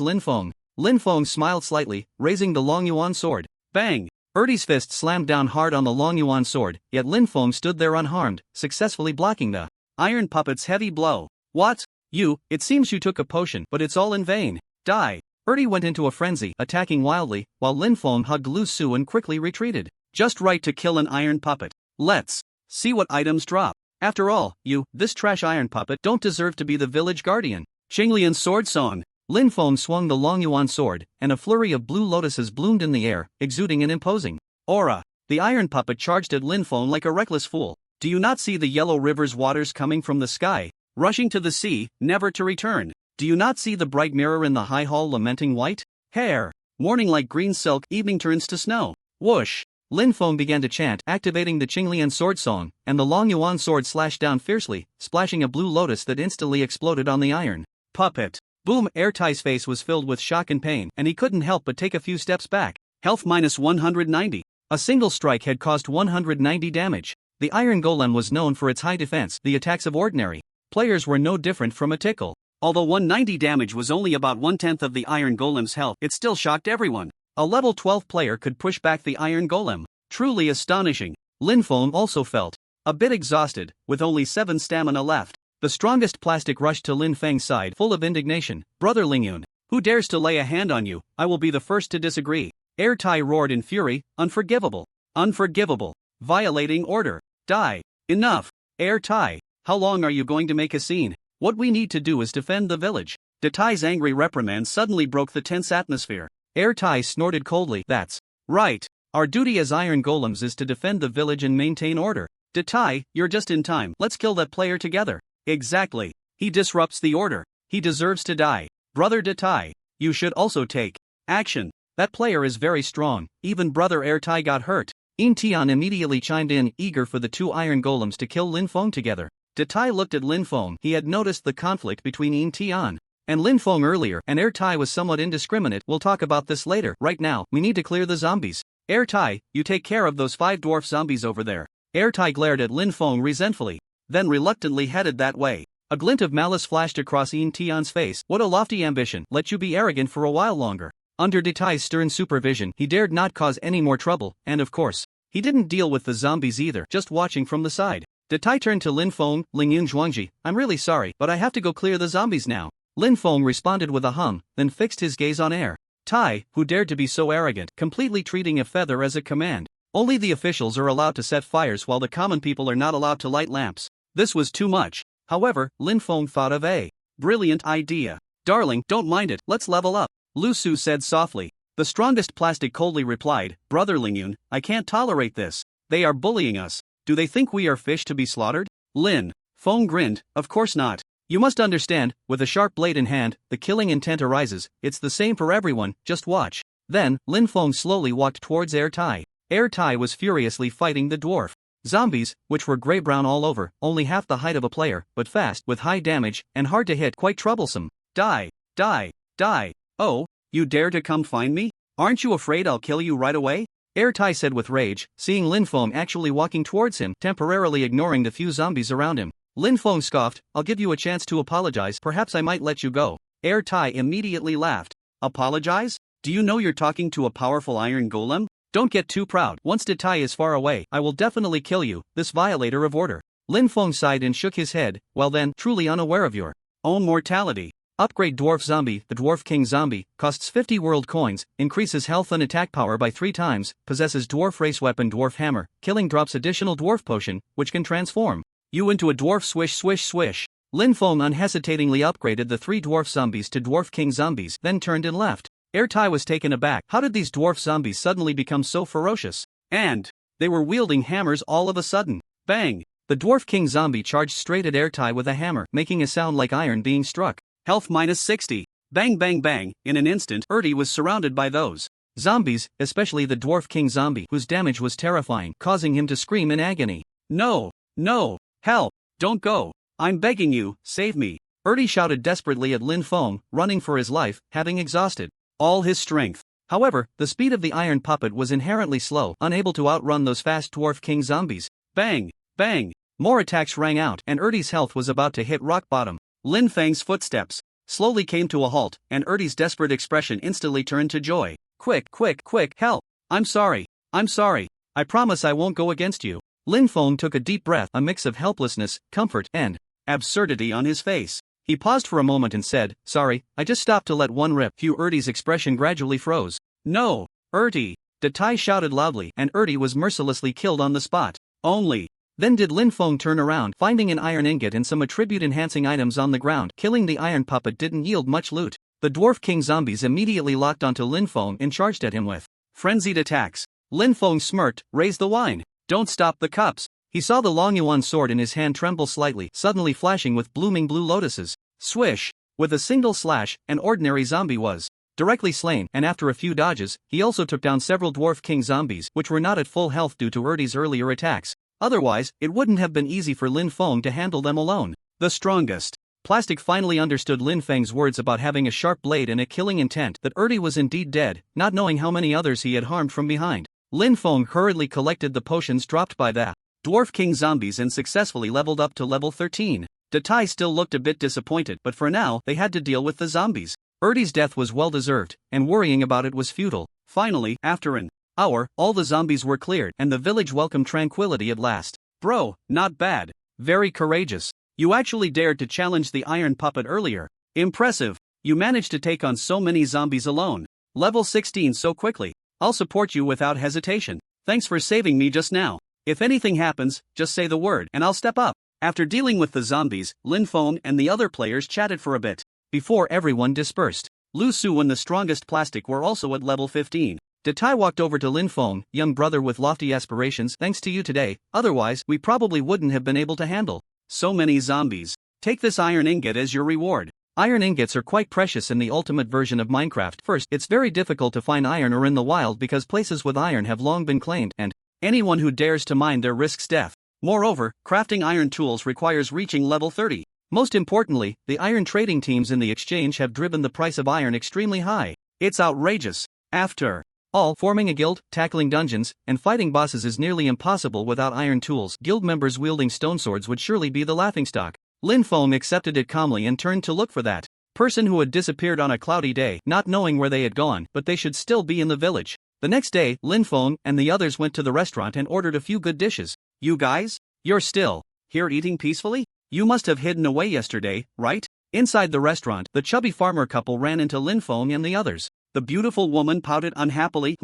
Lin Feng. Lin Feng smiled slightly, raising the Long Yuan sword. Bang! Erty's fist slammed down hard on the Long Yuan sword, yet Lin Feng stood there unharmed, successfully blocking the iron puppet's heavy blow. What? You, it seems you took a potion, but it's all in vain. Die! Erty went into a frenzy, attacking wildly, while Lin Feng hugged Lu Su and quickly retreated. Just right to kill an iron puppet. Let's see what items drop. After all, you, this trash iron puppet, don't deserve to be the village guardian. Qinglian's sword song. Lin Feng swung the Long Yuan sword, and a flurry of blue lotuses bloomed in the air, exuding an imposing aura. The iron puppet charged at Lin Feng like a reckless fool. Do you not see the yellow river's waters coming from the sky, rushing to the sea, never to return? Do you not see the bright mirror in the high hall lamenting white hair? Morning like green silk, evening turns to snow. Whoosh! Lin Feng began to chant, activating the Qinglian sword song, and the Long Yuan sword slashed down fiercely, splashing a blue lotus that instantly exploded on the iron puppet. Boom! Erty's face was filled with shock and pain, and he couldn't help but take a few steps back. Health minus 190. A single strike had caused 190 damage. The Iron Golem was known for its high defense. The attacks of ordinary players were no different from a tickle. Although 190 damage was only about 1/10 of the Iron Golem's health, it still shocked everyone. A level 12 player could push back the Iron Golem. Truly astonishing. Lin Feng also felt a bit exhausted, with only 7 stamina left. The strongest plastic rushed to Lin Feng's side, full of indignation. Brother Lingyun, who dares to lay a hand on you? I will be the first to disagree. Erty roared in fury. Unforgivable. Unforgivable. Violating order. Die. Enough. Erty, how long are you going to make a scene? What we need to do is defend the village. Detai's angry reprimand suddenly broke the tense atmosphere. Erty snorted coldly. That's right. Our duty as Iron Golems is to defend the village and maintain order. Detai, you're just in time. Let's kill that player together. Exactly. He disrupts the order. He deserves to die. Brother Detai, you should also take action. That player is very strong. Even Brother Ertai got hurt. In Tian immediately chimed in, eager for the two Iron Golems to kill Lin Feng together. Detai looked at Lin Feng. He had noticed the conflict between In Tian and Lin Feng earlier, and Ertai was somewhat indiscriminate. We'll talk about this later. Right now, we need to clear the zombies. Ertai, you take care of those 5 dwarf zombies over there. Ertai glared at Lin Feng resentfully, then reluctantly headed that way. A glint of malice flashed across In Tian's face. What a lofty ambition, let you be arrogant for a while longer. Under Detai's stern supervision, he dared not cause any more trouble, and of course, he didn't deal with the zombies either, just watching from the side. Detai turned to Lin Feng, Lingyun Zhuangji, I'm really sorry, but I have to go clear the zombies now. Lin Feng responded with a hum, then fixed his gaze on air. Tai, who dared to be so arrogant, completely treating a feather as a command. Only the officials are allowed to set fires while the common people are not allowed to light lamps. This was too much. However, Lin Feng thought of a brilliant idea. Darling, don't mind it, let's level up, Lu Su said softly. The strongest plastic coldly replied, Brother Lingyun, I can't tolerate this. They are bullying us. Do they think we are fish to be slaughtered? Lin Feng grinned, of course not. You must understand, with a sharp blade in hand, the killing intent arises. It's the same for everyone, just watch. Then, Lin Feng slowly walked towards Ertai. Ertai was furiously fighting the dwarf zombies, which were gray-brown all over, only half the height of a player, but fast, with high damage, and hard to hit, quite troublesome. Die, die, die. Oh, you dare to come find me? Aren't you afraid I'll kill you right away? Ertai said with rage, seeing Lin Feng actually walking towards him, temporarily ignoring the few zombies around him. Lin Feng scoffed, I'll give you a chance to apologize, perhaps I might let you go. Ertai immediately laughed. Apologize? Do you know you're talking to a powerful iron golem? Don't get too proud. Once Detai is far away, I will definitely kill you, this violator of order. Lin Feng sighed and shook his head, well then, truly unaware of your own mortality. Upgrade Dwarf Zombie. The Dwarf King Zombie costs 50 world coins, increases health and attack power by 3 times, possesses Dwarf Race Weapon Dwarf Hammer, killing drops additional Dwarf Potion, which can transform you into a dwarf. Swish swish swish. Lin Feng unhesitatingly upgraded the 3 dwarf zombies to Dwarf King Zombies, then turned and left. Ertai was taken aback. How did these dwarf zombies suddenly become so ferocious? And they were wielding hammers all of a sudden. Bang! The Dwarf King Zombie charged straight at Ertai with a hammer, making a sound like iron being struck. Health minus 60. Bang bang bang. In an instant, Ertai was surrounded by those zombies, especially the Dwarf King Zombie, whose damage was terrifying, causing him to scream in agony. No! No! Help! Don't go! I'm begging you, save me! Ertai shouted desperately at Lin Feng, running for his life, having exhausted all his strength. However, the speed of the iron puppet was inherently slow, unable to outrun those fast Dwarf King Zombies. Bang! Bang! More attacks rang out, and Ertai's health was about to hit rock bottom. Lin Feng's footsteps slowly came to a halt, and Ertai's desperate expression instantly turned to joy. Quick, quick, quick, help! I'm sorry. I'm sorry. I promise I won't go against you. Lin Feng took a deep breath, a mix of helplessness, comfort, and absurdity on his face. He paused for a moment and said, sorry, I just stopped to let one rip. Ertai's expression gradually froze. No! Ertai! Detai shouted loudly, and Ertai was mercilessly killed on the spot. Only then did Lin Feng turn around, finding an iron ingot and some attribute-enhancing items on the ground. Killing the iron puppet didn't yield much loot. The Dwarf King Zombies immediately locked onto Lin Feng and charged at him with frenzied attacks. Lin Feng smirked, raise the wine. Don't stop the cups. He saw the Long Yuan sword in his hand tremble slightly, suddenly flashing with blooming blue lotuses. Swish! With a single slash, an ordinary zombie was directly slain, and after a few dodges, he also took down several Dwarf King Zombies, which were not at full health due to Ertai's earlier attacks. Otherwise, it wouldn't have been easy for Lin Feng to handle them alone. The strongest Plastic finally understood Lin Feng's words about having a sharp blade and a killing intent, that Ertai was indeed dead, not knowing how many others he had harmed from behind. Lin Feng hurriedly collected the potions dropped by the Dwarf King Zombies and successfully leveled up to level 13. Detai still looked a bit disappointed, but for now, they had to deal with the zombies. Ertai's death was well deserved, and worrying about it was futile. Finally, after an hour, all the zombies were cleared, and the village welcomed tranquility at last. Bro, not bad. Very courageous. You actually dared to challenge the iron puppet earlier. Impressive. You managed to take on so many zombies alone. Level 16 so quickly. I'll support you without hesitation. Thanks for saving me just now. If anything happens, just say the word and I'll step up. After dealing with the zombies, Lin Feng and the other players chatted for a bit before everyone dispersed. Lu Su and the strongest plastic were also at level 15. De Tai walked over to Lin Feng, young brother with lofty aspirations. Thanks to you today, otherwise we probably wouldn't have been able to handle so many zombies. Take this iron ingot as your reward. Iron ingots are quite precious in the ultimate version of Minecraft. First, it's very difficult to find iron ore in the wild because places with iron have long been claimed, and anyone who dares to mine there risks death. Moreover, crafting iron tools requires reaching level 30. Most importantly, the iron trading teams in the exchange have driven the price of iron extremely high. It's outrageous. After all, forming a guild, tackling dungeons, and fighting bosses is nearly impossible without iron tools. Guild members wielding stone swords would surely be the laughingstock. Lin Feng accepted it calmly and turned to look for that person who had disappeared on a cloudy day, not knowing where they had gone, but they should still be in the village. The next day, Lin Feng and the others went to the restaurant and ordered a few good dishes. You guys? You're still here eating peacefully? You must have hidden away yesterday, right? Inside the restaurant, the chubby farmer couple ran into Lin Feng and the others. The beautiful woman pouted unhappily.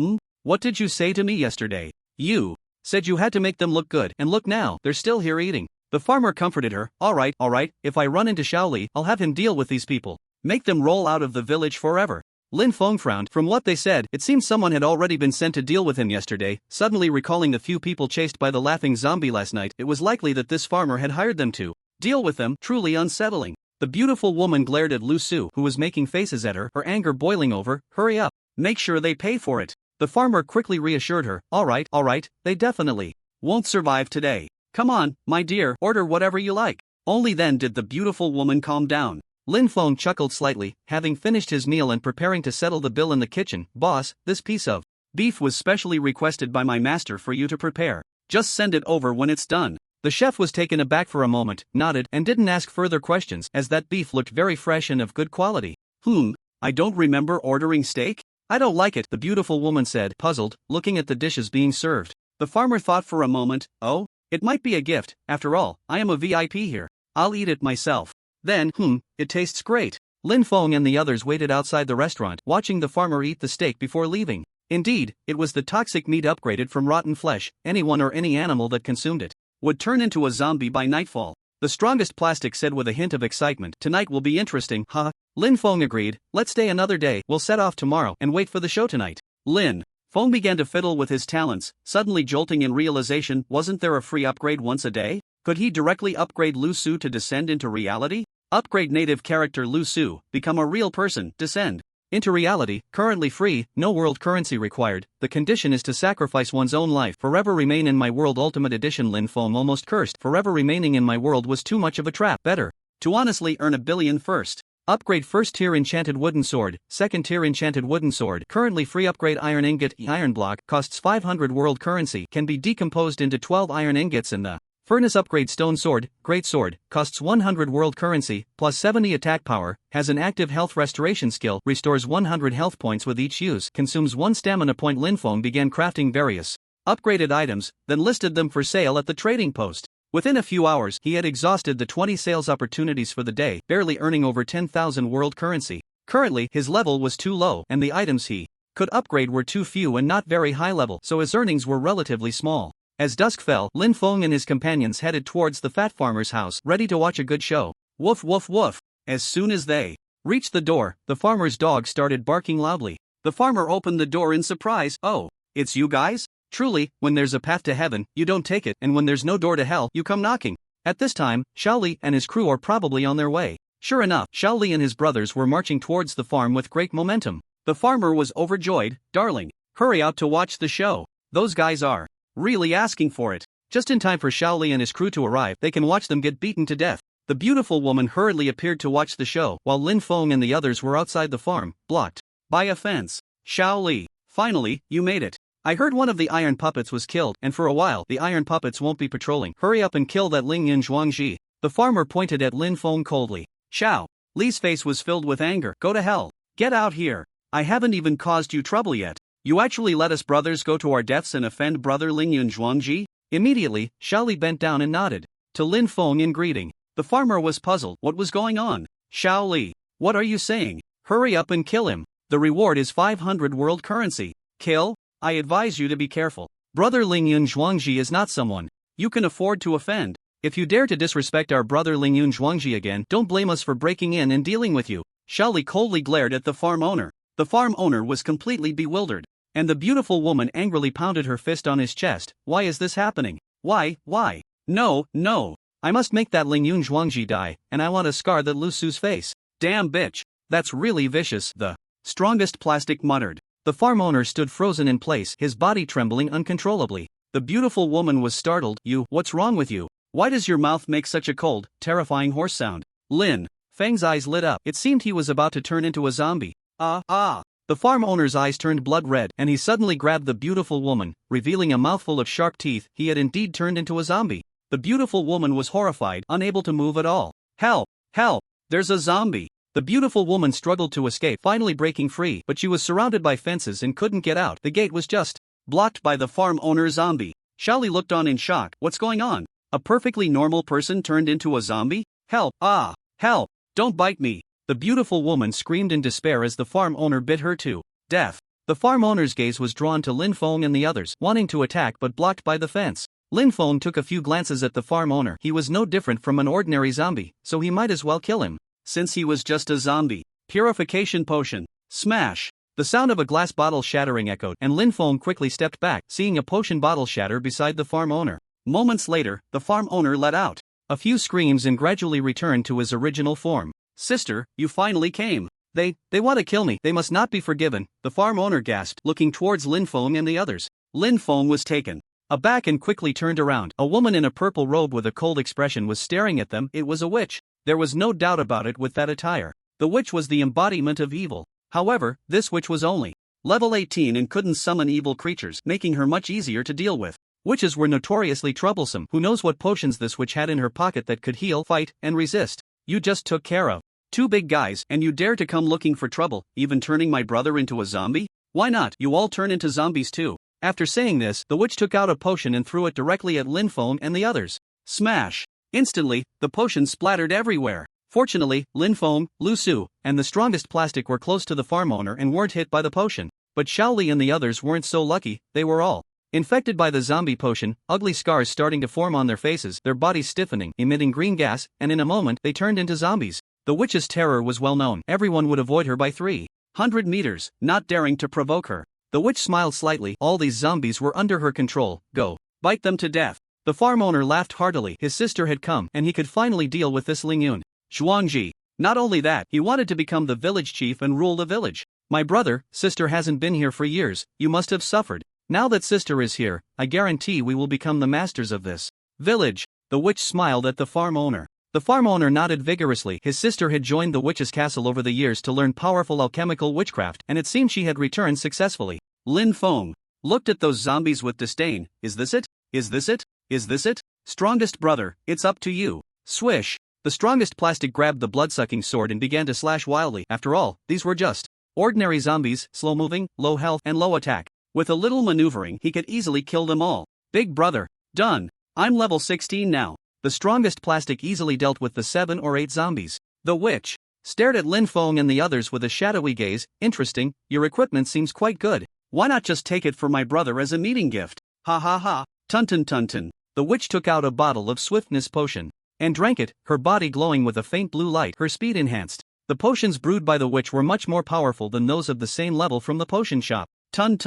What did you say to me yesterday? You said you had to make them look good, and look now, they're still here eating. The farmer comforted her. All right, if I run into Shaoli, I'll have him deal with these people. Make them roll out of the village forever. Lin Feng frowned. From what they said, it seems someone had already been sent to deal with him yesterday. Suddenly recalling the few people chased by the laughing zombie last night, it was likely that this farmer had hired them to deal with them. Truly unsettling. The beautiful woman glared at Lu Su, who was making faces at her, her anger boiling over. Hurry up. Make sure they pay for it. The farmer quickly reassured her. All right, they definitely won't survive today. Come on, my dear, order whatever you like. Only then did the beautiful woman calm down. Lin Feng chuckled slightly, having finished his meal and preparing to settle the bill in the kitchen. Boss, this piece of beef was specially requested by my master for you to prepare. Just send it over when it's done. The chef was taken aback for a moment, nodded, and didn't ask further questions, as that beef looked very fresh and of good quality. I don't remember ordering steak? I don't like it, the beautiful woman said, puzzled, looking at the dishes being served. The farmer thought for a moment. Oh? It might be a gift. After all, I am a VIP here. I'll eat it myself. Then, it tastes great. Lin Feng and the others waited outside the restaurant, watching the farmer eat the steak before leaving. Indeed, it was the toxic meat upgraded from rotten flesh. Anyone or any animal that consumed it would turn into a zombie by nightfall. The strongest plastic said with a hint of excitement. Tonight will be interesting, huh? Lin Feng agreed. Let's stay another day. We'll set off tomorrow and wait for the show tonight. Lin Feng began to fiddle with his talents, suddenly jolting in realization. Wasn't there a free upgrade once a day? Could he directly upgrade Lu Su to descend into reality? Upgrade native character Lu Su, become a real person, descend into reality, currently free, no world currency required. The condition is to sacrifice one's own life. Forever remain in my world. Ultimate Edition. Lin Feng almost cursed. Forever remaining in my world was too much of a trap. Better to honestly earn 1 billion first. Upgrade first tier enchanted wooden sword, second tier enchanted wooden sword. Currently free. Upgrade iron ingot. Iron block costs 500 world currency, can be decomposed into 12 iron ingots. In the furnace. Upgrade stone sword, great sword, costs 100 world currency, plus 70 attack power, has an active health restoration skill, restores 100 health points with each use, consumes 1 stamina point. Lin Feng began crafting various upgraded items, then listed them for sale at the trading post. Within a few hours, he had exhausted the 20 sales opportunities for the day, barely earning over 10,000 world currency. Currently, his level was too low, and the items he could upgrade were too few and not very high level, so his earnings were relatively small. As dusk fell, Lin Feng and his companions headed towards the fat farmer's house, ready to watch a good show. Woof woof woof. As soon as they reached the door, the farmer's dog started barking loudly. The farmer opened the door in surprise. Oh, it's you guys? Truly, when there's a path to heaven, you don't take it, and when there's no door to hell, you come knocking. At this time, Shaoli and his crew are probably on their way. Sure enough, Shaoli and his brothers were marching towards the farm with great momentum. The farmer was overjoyed. Darling, hurry out to watch the show. Those guys are really asking for it. Just in time for Shaoli and his crew to arrive, they can watch them get beaten to death. The beautiful woman hurriedly appeared to watch the show, while Lin Feng and the others were outside the farm, blocked by a fence. Shaoli, finally, you made it. I heard one of the iron puppets was killed, and for a while the iron puppets won't be patrolling. Hurry up and kill that Ling Yun Zhuangji. The farmer pointed at Lin Feng coldly. Shao Li's face was filled with anger. Go to hell. Get out here. I haven't even caused you trouble yet. You actually let us brothers go to our deaths and offend brother Ling Yun Zhuangji? Immediately, Shaoli bent down and nodded to Lin Feng in greeting. The farmer was puzzled. What was going on? Shaoli, what are you saying? Hurry up and kill him. The reward is 500 world currency. Kill? I advise you to be careful. Brother Ling Yun Zhuangji is not someone you can afford to offend. If you dare to disrespect our brother Ling Yun Zhuangji again, don't blame us for breaking in and dealing with you. Shaoli coldly glared at the farm owner. The farm owner was completely bewildered. And the beautiful woman angrily pounded her fist on his chest. Why is this happening? Why? No, no. I must make that Lingyun Zhuangji die, and I want to scar that Lu Su's face. Damn bitch. That's really vicious, the strongest plastic muttered. The farm owner stood frozen in place, his body trembling uncontrollably. The beautiful woman was startled. What's wrong with you? Why does your mouth make such a cold, terrifying horse sound? Lin Feng's eyes lit up. It seemed he was about to turn into a zombie. The farm owner's eyes turned blood red, and he suddenly grabbed the beautiful woman, revealing a mouthful of sharp teeth. He had indeed turned into a zombie. The beautiful woman was horrified, unable to move at all. Help! Help! There's a zombie! The beautiful woman struggled to escape, finally breaking free, but she was surrounded by fences and couldn't get out. The gate was just blocked by the farm owner zombie. Xiaoli looked on in shock. What's going on? A perfectly normal person turned into a zombie? Help! Help! Don't bite me! The beautiful woman screamed in despair as the farm owner bit her to death. The farm owner's gaze was drawn to Lin Feng and the others, wanting to attack but blocked by the fence. Lin Feng took a few glances at the farm owner. He was no different from an ordinary zombie, so he might as well kill him. Since he was just a zombie. Purification potion. Smash! The sound of a glass bottle shattering echoed, and Lin Feng quickly stepped back, seeing a potion bottle shatter beside the farm owner. Moments later, the farm owner let out a few screams and gradually returned to his original form. Sister, you finally came. They want to kill me. They must not be forgiven, the farm owner gasped, looking towards Lin Feng and the others. Lin Feng was taken aback and quickly turned around. A woman in a purple robe with a cold expression was staring at them. It was a witch. There was no doubt about it with that attire. The witch was the embodiment of evil. However, this witch was only level 18 and couldn't summon evil creatures, making her much easier to deal with. Witches were notoriously troublesome. Who knows what potions this witch had in her pocket that could heal, fight, and resist. You just took care of two big guys, and you dare to come looking for trouble, even turning my brother into a zombie? Why not? You all turn into zombies too. After saying this, the witch took out a potion and threw it directly at Lin Feng and the others. Smash! Instantly, the potion splattered everywhere. Fortunately, Lin Feng, Lu Su, and the strongest plastic were close to the farm owner and weren't hit by the potion. But Xiaoli and the others weren't so lucky. They were all infected by the zombie potion, ugly scars starting to form on their faces, their bodies stiffening, emitting green gas, and in a moment they turned into zombies. The witch's terror was well known. Everyone would avoid her by 300 meters, not daring to provoke her. The witch smiled slightly. All these zombies were under her control. Go. Bite them to death. The farm owner laughed heartily. His sister had come, and he could finally deal with this Lingyun Zhuangji. Not only that, he wanted to become the village chief and rule the village. My brother, sister hasn't been here for years. You must have suffered. Now that sister is here, I guarantee we will become the masters of this village. The witch smiled at the farm owner. The farm owner nodded vigorously. His sister had joined the witch's castle over the years to learn powerful alchemical witchcraft, and it seemed she had returned successfully. Lin Feng looked at those zombies with disdain. Is this it? Is this it? Is this it? Strongest brother, it's up to you. Swish! The strongest plastic grabbed the blood-sucking sword and began to slash wildly. After all, these were just ordinary zombies, slow-moving, low health, and low attack. With a little maneuvering, he could easily kill them all. Big brother. Done. I'm level 16 now. The strongest plastic easily dealt with the 7 or 8 zombies. The witch stared at Lin Feng and the others with a shadowy gaze. Interesting, your equipment seems quite good. Why not just take it for my brother as a meeting gift? Ha ha ha. Tun. The witch took out a bottle of swiftness potion and drank it, her body glowing with a faint blue light, her speed enhanced. The potions brewed by the witch were much more powerful than those of the same level from the potion shop. Tun.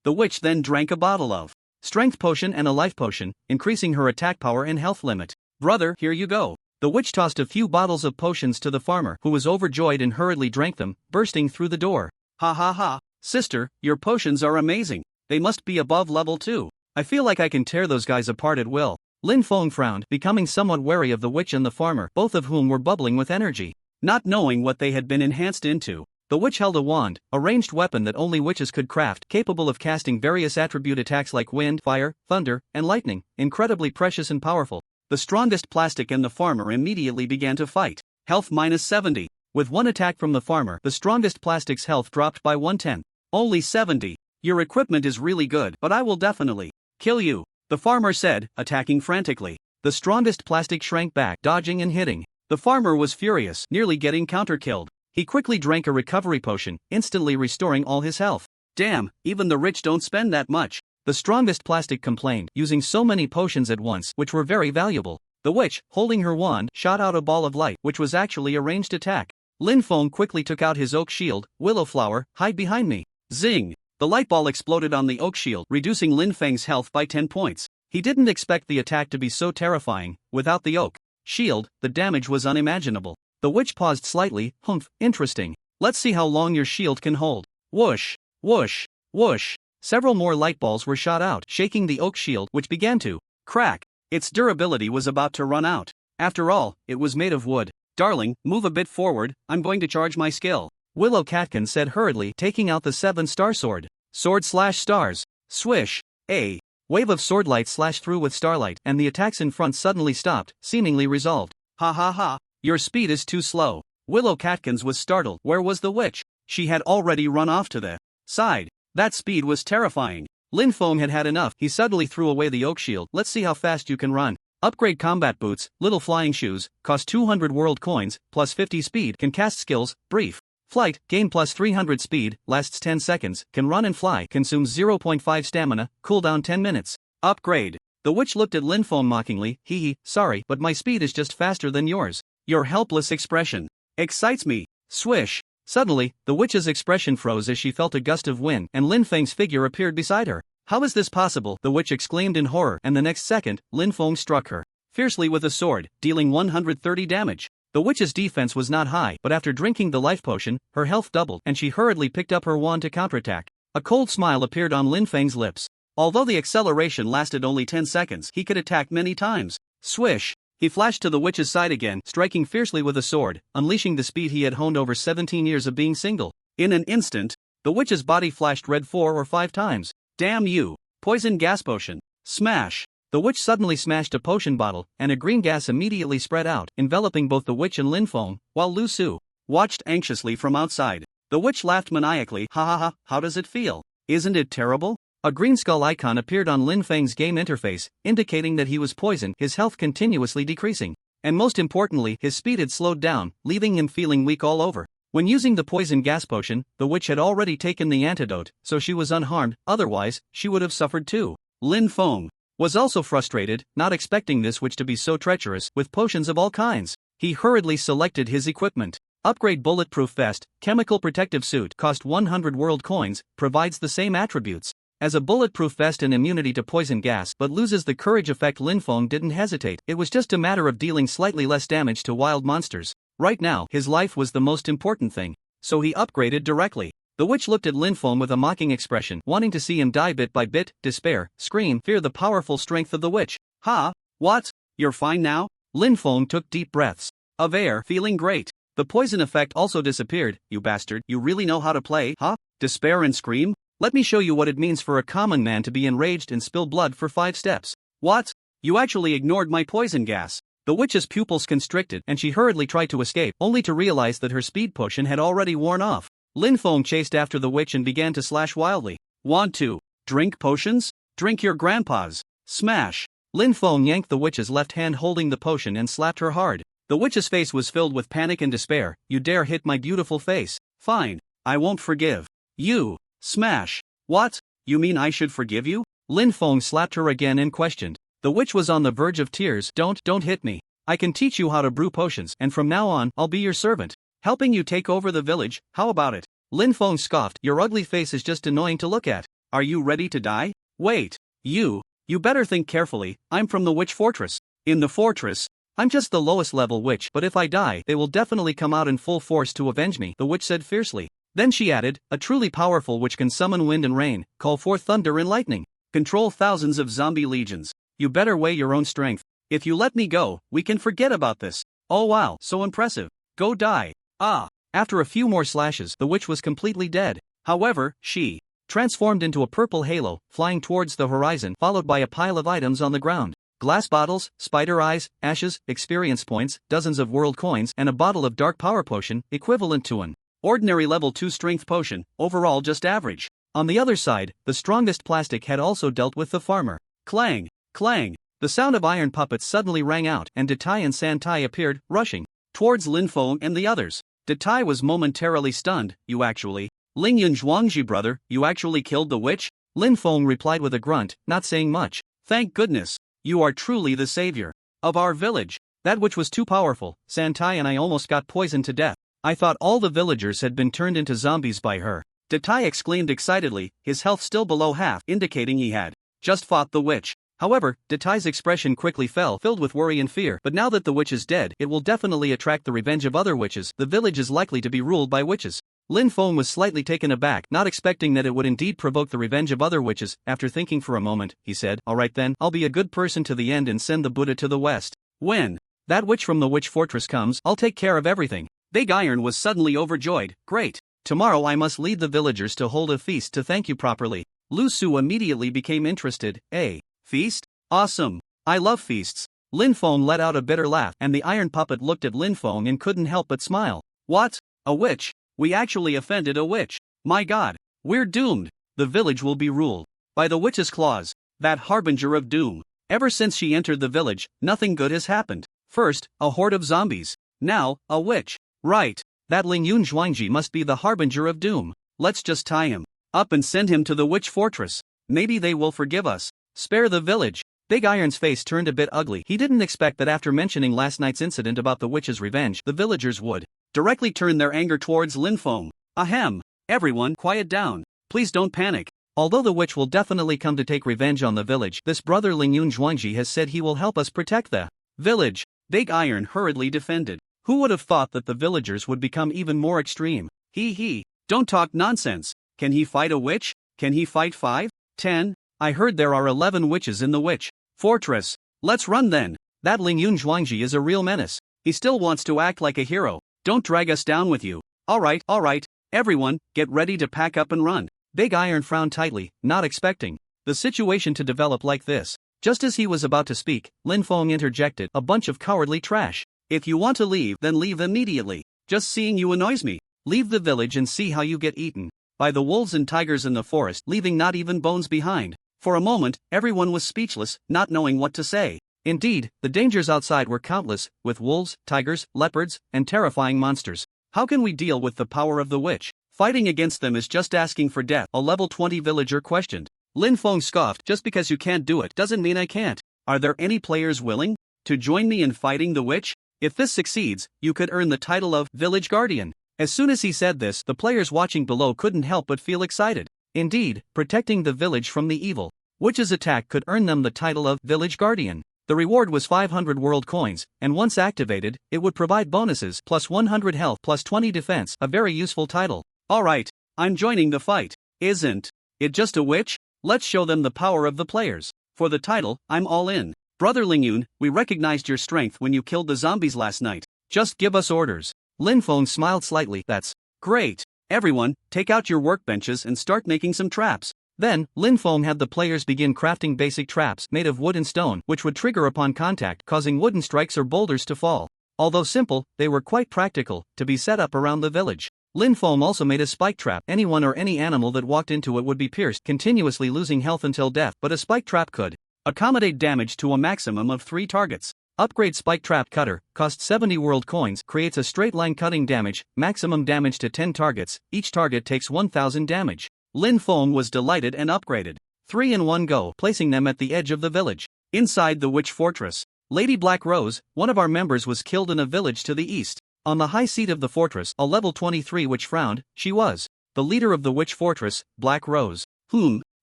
The witch then drank a bottle of strength potion and a life potion, increasing her attack power and health limit. Brother, here you go. The witch tossed a few bottles of potions to the farmer, who was overjoyed and hurriedly drank them, bursting through the door. Ha ha ha. Sister, your potions are amazing. They must be above level 2. I feel like I can tear those guys apart at will. Lin Feng frowned, becoming somewhat wary of the witch and the farmer, both of whom were bubbling with energy. Not knowing what they had been enhanced into, the witch held a wand, a ranged weapon that only witches could craft, capable of casting various attribute attacks like wind, fire, thunder, and lightning, incredibly precious and powerful. The strongest plastic and the farmer immediately began to fight. Health minus 70. With one attack from the farmer, the strongest plastic's health dropped by 1/10. Only 70. Your equipment is really good, but I will definitely kill you, the farmer said, attacking frantically. The strongest plastic shrank back, dodging and hitting. The farmer was furious, nearly getting counter-killed. He quickly drank a recovery potion, instantly restoring all his health. Damn, even the rich don't spend that much. The strongest plastic complained, using so many potions at once, which were very valuable. The witch, holding her wand, shot out a ball of light, which was actually a ranged attack. Lin Feng quickly took out his oak shield. Willow flower, hide behind me. Zing! The light ball exploded on the oak shield, reducing Lin Feng's health by 10 points. He didn't expect the attack to be so terrifying. Without the oak shield, the damage was unimaginable. The witch paused slightly. Humph, interesting. Let's see how long your shield can hold. Whoosh, whoosh, whoosh. Several more light balls were shot out, shaking the oak shield, which began to crack. Its durability was about to run out. After all, it was made of wood. Darling, move a bit forward, I'm going to charge my skill. Willow Catkin said hurriedly, taking out the 7-star sword. Sword/stars. Swish. A wave of swordlight slashed through with starlight, and the attacks in front suddenly stopped, seemingly resolved. Ha ha ha. Your speed is too slow. Willow Catkins was startled. Where was the witch? She had already run off to the side. That speed was terrifying. Lin Feng had had enough. He suddenly threw away the oak shield. Let's see how fast you can run. Upgrade combat boots, little flying shoes, cost 200 world coins, plus 50 speed, can cast skills, brief. Flight, gain plus 300 speed, lasts 10 seconds, can run and fly, consumes 0.5 stamina, cooldown 10 minutes. Upgrade. The witch looked at Lin Feng mockingly. Hee hee, sorry, but my speed is just faster than yours. Your helpless expression excites me. Swish. Suddenly, the witch's expression froze as she felt a gust of wind, and Lin Feng's figure appeared beside her. How is this possible? The witch exclaimed in horror, and the next second, Lin Feng struck her fiercely with a sword, dealing 130 damage. The witch's defense was not high, but after drinking the life potion, her health doubled, and she hurriedly picked up her wand to counterattack. A cold smile appeared on Lin Feng's lips. Although the acceleration lasted only 10 seconds, he could attack many times. Swish! He flashed to the witch's side again, striking fiercely with a sword, unleashing the speed he had honed over 17 years of being single. In an instant, the witch's body flashed red 4 or 5 times. Damn you! Poison gas potion. Smash! The witch suddenly smashed a potion bottle, and a green gas immediately spread out, enveloping both the witch and Lin Feng, while Lu Su watched anxiously from outside. The witch laughed maniacally. Ha ha ha, how does it feel? Isn't it terrible? A green skull icon appeared on Lin Feng's game interface, indicating that he was poisoned, his health continuously decreasing. And most importantly, his speed had slowed down, leaving him feeling weak all over. When using the poison gas potion, the witch had already taken the antidote, so she was unharmed, otherwise, she would have suffered too. Lin Feng was also frustrated, not expecting this witch to be so treacherous, with potions of all kinds. He hurriedly selected his equipment. Upgrade bulletproof vest, chemical protective suit, cost 100 world coins, provides the same attributes as a bulletproof vest and immunity to poison gas, but loses the courage effect. Lin Feng didn't hesitate. It was just a matter of dealing slightly less damage to wild monsters. Right now, his life was the most important thing, so he upgraded directly. The witch looked at Lin Feng with a mocking expression, wanting to see him die bit by bit. Despair, scream, fear the powerful strength of the witch. Ha! What? You're fine now? Lin Feng took deep breaths of air, feeling great. The poison effect also disappeared. You bastard, you really know how to play, huh? Despair and scream? Let me show you what it means for a common man to be enraged and spill blood for 5 steps. What? You actually ignored my poison gas. The witch's pupils constricted, and she hurriedly tried to escape, only to realize that her speed potion had already worn off. Lin Feng chased after the witch and began to slash wildly. Want to drink potions? Drink your grandpa's. Smash! Lin Feng yanked the witch's left hand holding the potion and slapped her hard. The witch's face was filled with panic and despair. You dare hit my beautiful face? Fine. I won't forgive you. Smash! What? You mean I should forgive you? Lin Feng slapped her again and questioned. The witch was on the verge of tears. Don't hit me. I can teach you how to brew potions, and from now on, I'll be your servant. Helping you take over the village, how about it? Lin Feng scoffed. Your ugly face is just annoying to look at. Are you ready to die? Wait. You better think carefully. I'm from the witch fortress. In the fortress, I'm just the lowest level witch, but if I die, they will definitely come out in full force to avenge me, the witch said fiercely. Then she added, a truly powerful witch can summon wind and rain, call forth thunder and lightning, control thousands of zombie legions. You better weigh your own strength. If you let me go, we can forget about this. Oh wow, so impressive. Go die. Ah. After a few more slashes, the witch was completely dead. However, she transformed into a purple halo, flying towards the horizon, followed by a pile of items on the ground. Glass bottles, spider eyes, ashes, experience points, dozens of world coins, and a bottle of dark power potion, equivalent to an ordinary level 2 strength potion, overall just average. On the other side, the strongest plastic had also dealt with the farmer. Clang! Clang! The sound of iron puppets suddenly rang out, and Datai and Santai appeared, rushing towards Lin Feng and the others. Datai was momentarily stunned. You actually, Lingyun Zhuangji brother, you actually killed the witch? Lin Feng replied with a grunt, not saying much. Thank goodness. You are truly the savior of our village. That witch was too powerful. Santai and I almost got poisoned to death. I thought all the villagers had been turned into zombies by her. Datai exclaimed excitedly, his health still below half, indicating he had just fought the witch. However, Datai's expression quickly fell, filled with worry and fear. But now that the witch is dead, it will definitely attract the revenge of other witches. The village is likely to be ruled by witches. Lin Feng was slightly taken aback, not expecting that it would indeed provoke the revenge of other witches. After thinking for a moment, he said, "Alright then, I'll be a good person to the end and send the Buddha to the west. When that witch from the witch fortress comes, I'll take care of everything." Big Iron was suddenly overjoyed. "Great! Tomorrow I must lead the villagers to hold a feast to thank you properly." Lu Su immediately became interested. "A feast? Awesome! I love feasts." Lin Feng let out a bitter laugh, and the iron puppet looked at Lin Feng and couldn't help but smile. "What? A witch? We actually offended a witch. My god, we're doomed. The village will be ruled by the witch's claws, that harbinger of doom. Ever since she entered the village, nothing good has happened. First, a horde of zombies. Now, a witch. Right, that Lingyun Zhuangji must be the harbinger of doom. Let's just tie him up and send him to the witch fortress. Maybe they will forgive us. Spare the village." Big Iron's face turned a bit ugly. He didn't expect that after mentioning last night's incident about the witch's revenge, the villagers would directly turn their anger towards Lin Feng. "Ahem. Everyone, quiet down. Please don't panic. Although the witch will definitely come to take revenge on the village, this brother Lingyun Zhuangji has said he will help us protect the village." Big Iron hurriedly defended. Who would have thought that the villagers would become even more extreme? He. Don't talk nonsense. Can he fight a witch? Can he fight 5? 10? I heard there are 11 witches in the witch fortress. Let's run then. That Lingyun Zhuangji is a real menace. He still wants to act like a hero. Don't drag us down with you. Alright. Everyone, get ready to pack up and run. Big Iron frowned tightly, not expecting the situation to develop like this. Just as he was about to speak, Lin Feng interjected, "A bunch of cowardly trash. If you want to leave, then leave immediately. Just seeing you annoys me. Leave the village and see how you get eaten by the wolves and tigers in the forest, leaving not even bones behind." For a moment, everyone was speechless, not knowing what to say. Indeed, the dangers outside were countless, with wolves, tigers, leopards, and terrifying monsters. How can we deal with the power of the witch? Fighting against them is just asking for death, a level 20 villager questioned. Lin Feng scoffed, "Just because you can't do it doesn't mean I can't. Are there any players willing to join me in fighting the witch? If this succeeds, you could earn the title of Village Guardian." As soon as he said this, the players watching below couldn't help but feel excited. Indeed, protecting the village from the evil witch's attack could earn them the title of Village Guardian. The reward was 500 world coins, and once activated, it would provide bonuses plus 100 health plus 20 defense, a very useful title. Alright, I'm joining the fight. Isn't it just a witch? Let's show them the power of the players. For the title, I'm all in. Brother Lingyun, we recognized your strength when you killed the zombies last night. Just give us orders. Lin Feng smiled slightly. "That's great. Everyone, take out your workbenches and start making some traps." Then, Lin Feng had the players begin crafting basic traps made of wood and stone, which would trigger upon contact, causing wooden strikes or boulders to fall. Although simple, they were quite practical, to be set up around the village. Lin Feng also made a spike trap. Anyone or any animal that walked into it would be pierced, continuously losing health until death, but a spike trap could accommodate damage to a maximum of 3 targets. Upgrade Spike Trap Cutter, costs 70 world coins, creates a straight line cutting damage, maximum damage to 10 targets, each target takes 1000 damage. Lin Feng was delighted and upgraded 3 in one go, placing them at the edge of the village. Inside the witch fortress, Lady Black Rose, one of our members, was killed in a village to the east. On the high seat of the fortress, a level 23 witch frowned. She was the leader of the witch fortress, Black Rose.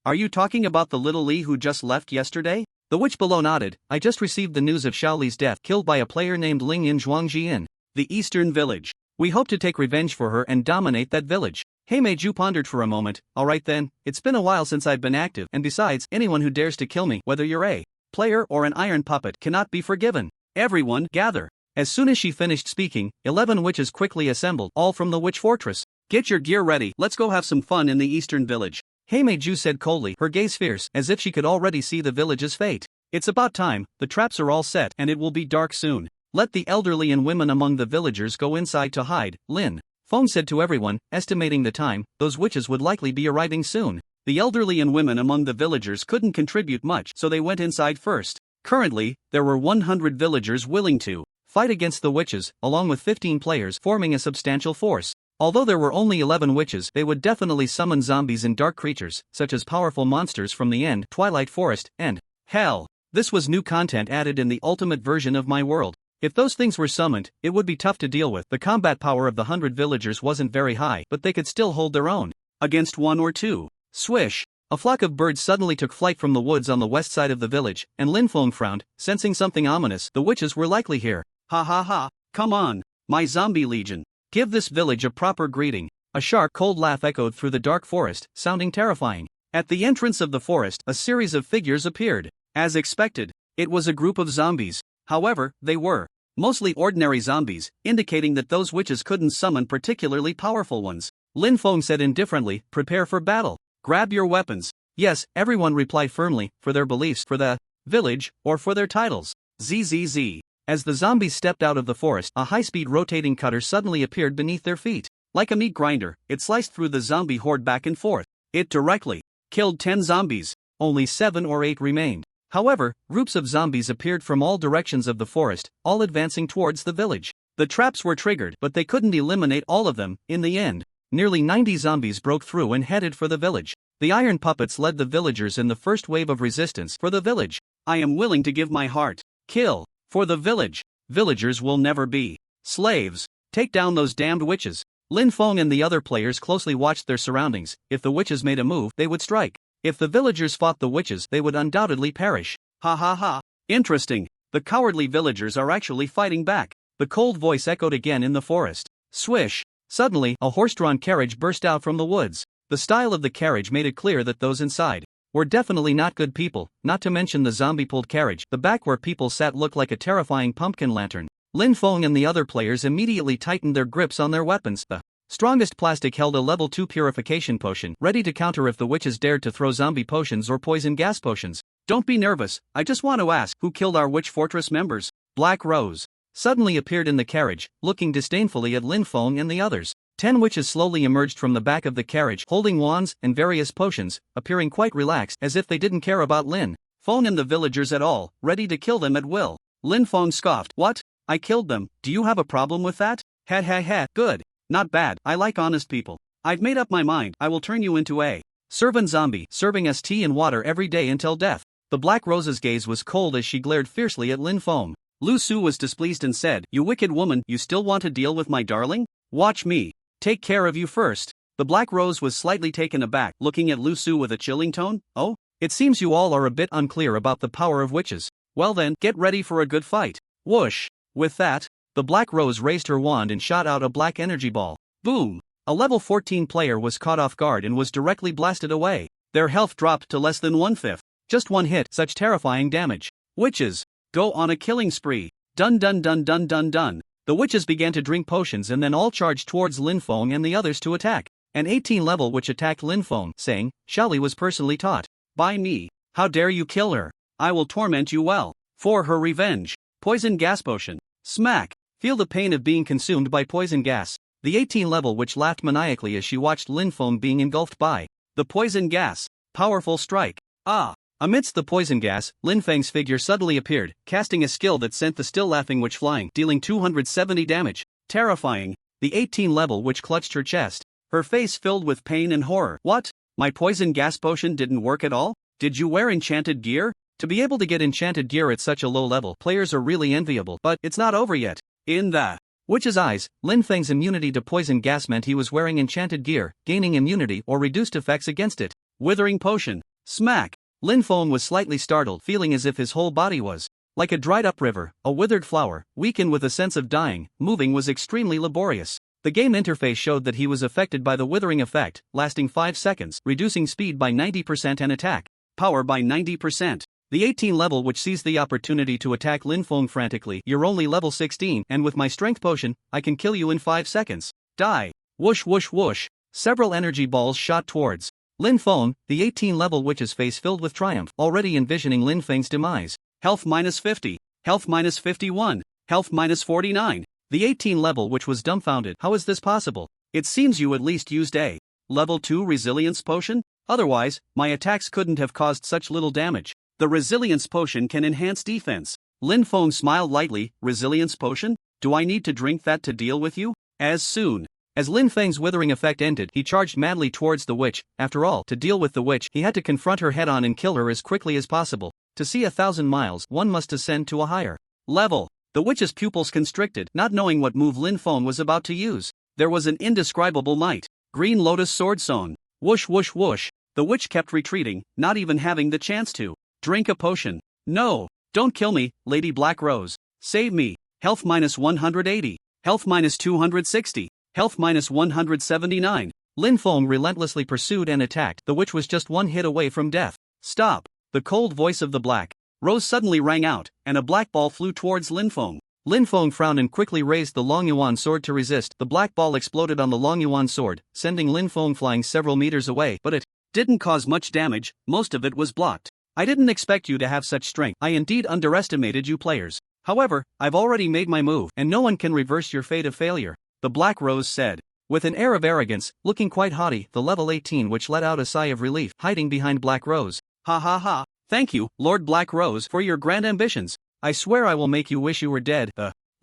Are you talking about the little Li who just left yesterday? The witch below nodded. "I just received the news of Xiao Li's death, killed by a player named Lingyun Zhuangji in the eastern village. We hope to take revenge for her and dominate that village." Heimei pondered for a moment. "Alright then, it's been a while since I've been active, and besides, anyone who dares to kill me, whether you're a player or an iron puppet, cannot be forgiven. Everyone, gather." As soon as she finished speaking, 11 witches quickly assembled, all from the witch fortress. "Get your gear ready, let's go have some fun in the eastern village." Heimei said coldly, her gaze fierce, as if she could already see the village's fate. "It's about time, the traps are all set, and it will be dark soon. Let the elderly and women among the villagers go inside to hide." Lin Feng said to everyone, estimating the time, those witches would likely be arriving soon. The elderly and women among the villagers couldn't contribute much, so they went inside first. Currently, there were 100 villagers willing to fight against the witches, along with 15 players, forming a substantial force. Although there were only 11 witches, they would definitely summon zombies and dark creatures, such as powerful monsters from the end, Twilight Forest, and hell. This was new content added in the ultimate version of my world. If those things were summoned, it would be tough to deal with. The combat power of the 100 villagers wasn't very high, but they could still hold their own. against one or two. Swish! A flock of birds suddenly took flight from the woods on the west side of the village, and Lin Feng frowned, sensing something ominous. The witches were likely here. Ha ha ha, come on, my zombie legion. Give this village a proper greeting. A sharp, cold laugh echoed through the dark forest, sounding terrifying. At the entrance of the forest, a series of figures appeared. As expected, it was a group of zombies. However, they were mostly ordinary zombies, indicating that those witches couldn't summon particularly powerful ones. Lin Feng said indifferently, "Prepare for battle. Grab your weapons." Yes, everyone replied firmly, for their beliefs, for the village, or for their titles. ZZZ. As the zombies stepped out of the forest, a high-speed rotating cutter suddenly appeared beneath their feet. Like a meat grinder, it sliced through the zombie horde back and forth. It directly killed 10 zombies. Only 7 or 8 remained. However, groups of zombies appeared from all directions of the forest, all advancing towards the village. The traps were triggered, but they couldn't eliminate all of them. In the end, nearly 90 zombies broke through and headed for the village. The iron puppets led the villagers in the first wave of resistance for the village. I am willing to give my heart. Kill. For the village. Villagers will never be slaves. Take down those damned witches. Lin Feng and the other players closely watched their surroundings. If the witches made a move, they would strike. If the villagers fought the witches, they would undoubtedly perish. Ha ha ha. Interesting. The cowardly villagers are actually fighting back. The cold voice echoed again in the forest. Swish. Suddenly, a horse-drawn carriage burst out from the woods. The style of the carriage made it clear that those inside were definitely not good people, not to mention the zombie-pulled carriage. The back where people sat looked like a terrifying pumpkin lantern. Lin Feng and the other players immediately tightened their grips on their weapons. The strongest plastic held a level 2 purification potion, ready to counter if the witches dared to throw zombie potions or poison gas potions. Don't be nervous, I just want to ask, who killed our witch fortress members? Black Rose suddenly appeared in the carriage, looking disdainfully at Lin Feng and the others. 10 witches slowly emerged from the back of the carriage, holding wands and various potions, appearing quite relaxed, as if they didn't care about Lin Feng and the villagers at all, ready to kill them at will. Lin Feng scoffed. What? I killed them, do you have a problem with that? Ha ha ha, good. Not bad, I like honest people. I've made up my mind, I will turn you into a servant zombie, serving us tea and water every day until death. The Black Rose's gaze was cold as she glared fiercely at Lin Feng. Lu Su was displeased and said, "You wicked woman, you still want to deal with my darling? Watch me take care of you first." The Black Rose was slightly taken aback, looking at Lu Su with a chilling tone. "Oh? It seems you all are a bit unclear about the power of witches. Well then, get ready for a good fight." Whoosh! With that, the Black Rose raised her wand and shot out a black energy ball. Boom! A level 14 player was caught off guard and was directly blasted away. Their health dropped to less than 1/5. Just one hit, such terrifying damage. Witches go on a killing spree. Dun dun dun dun dun dun. The witches began to drink potions and then all charged towards Lin Feng and the others to attack. An 18 level witch attacked Lin Feng, saying, "Xiaoli was personally taught by me. How dare you kill her? I will torment you well. For her revenge. Poison gas potion." Smack! Feel the pain of being consumed by poison gas. The 18 level witch laughed maniacally as she watched Lin Feng being engulfed by the poison gas. Powerful strike. Ah! Amidst the poison gas, Lin Feng's figure suddenly appeared, casting a skill that sent the still laughing witch flying, dealing 270 damage. Terrifying. The 18 level witch clutched her chest, her face filled with pain and horror. What? My poison gas potion didn't work at all? Did you wear enchanted gear? To be able to get enchanted gear at such a low level, players are really enviable, but it's not over yet. In the witch's eyes, Lin Feng's immunity to poison gas meant he was wearing enchanted gear, gaining immunity or reduced effects against it. Withering potion. Smack! Lin Feng was slightly startled, feeling as if his whole body was like a dried-up river, a withered flower, weakened with a sense of dying. Moving was extremely laborious. The game interface showed that he was affected by the withering effect, lasting 5 seconds, reducing speed by 90% and attack power by 90%. The 18 level which seized the opportunity to attack Lin Feng frantically. "You're only level 16, and with my strength potion, I can kill you in 5 seconds. Die!" Whoosh whoosh whoosh. Several energy balls shot towards Lin Feng, the 18 level witch's face filled with triumph, already envisioning Lin Feng's demise. Health minus 50, health minus 51, health minus 49. The 18 level witch was dumbfounded. How is this possible? It seems you at least used a level 2 resilience potion? Otherwise, my attacks couldn't have caused such little damage. The resilience potion can enhance defense. Lin Feng smiled lightly. Resilience potion? Do I need to drink that to deal with you? As soon as Lin Feng's withering effect ended, he charged madly towards the witch. After all, to deal with the witch, he had to confront her head-on and kill her as quickly as possible. To see 1,000 miles, one must ascend to a higher level. The witch's pupils constricted, not knowing what move Lin Feng was about to use. There was an indescribable might. Green Lotus Sword Zone. Whoosh whoosh whoosh. The witch kept retreating, not even having the chance to drink a potion. No, don't kill me, Lady Black Rose. Save me. Health minus 180. Health minus 260. Health minus 179. Lin Feng relentlessly pursued and attacked. The witch was just one hit away from death. Stop. The cold voice of the Black Rose suddenly rang out, and a black ball flew towards Lin Feng. Lin Feng frowned and quickly raised the Long Yuan sword to resist. The black ball exploded on the Long Yuan sword, sending Lin Feng flying several meters away, but it didn't cause much damage. Most of it was blocked. I didn't expect you to have such strength. I indeed underestimated you players. However, I've already made my move, and no one can reverse your fate of failure, the Black Rose said. With an air of arrogance, looking quite haughty, the level 18 witch let out a sigh of relief, hiding behind Black Rose. Ha ha ha. Thank you, Lord Black Rose, for your grand ambitions. I swear I will make you wish you were dead.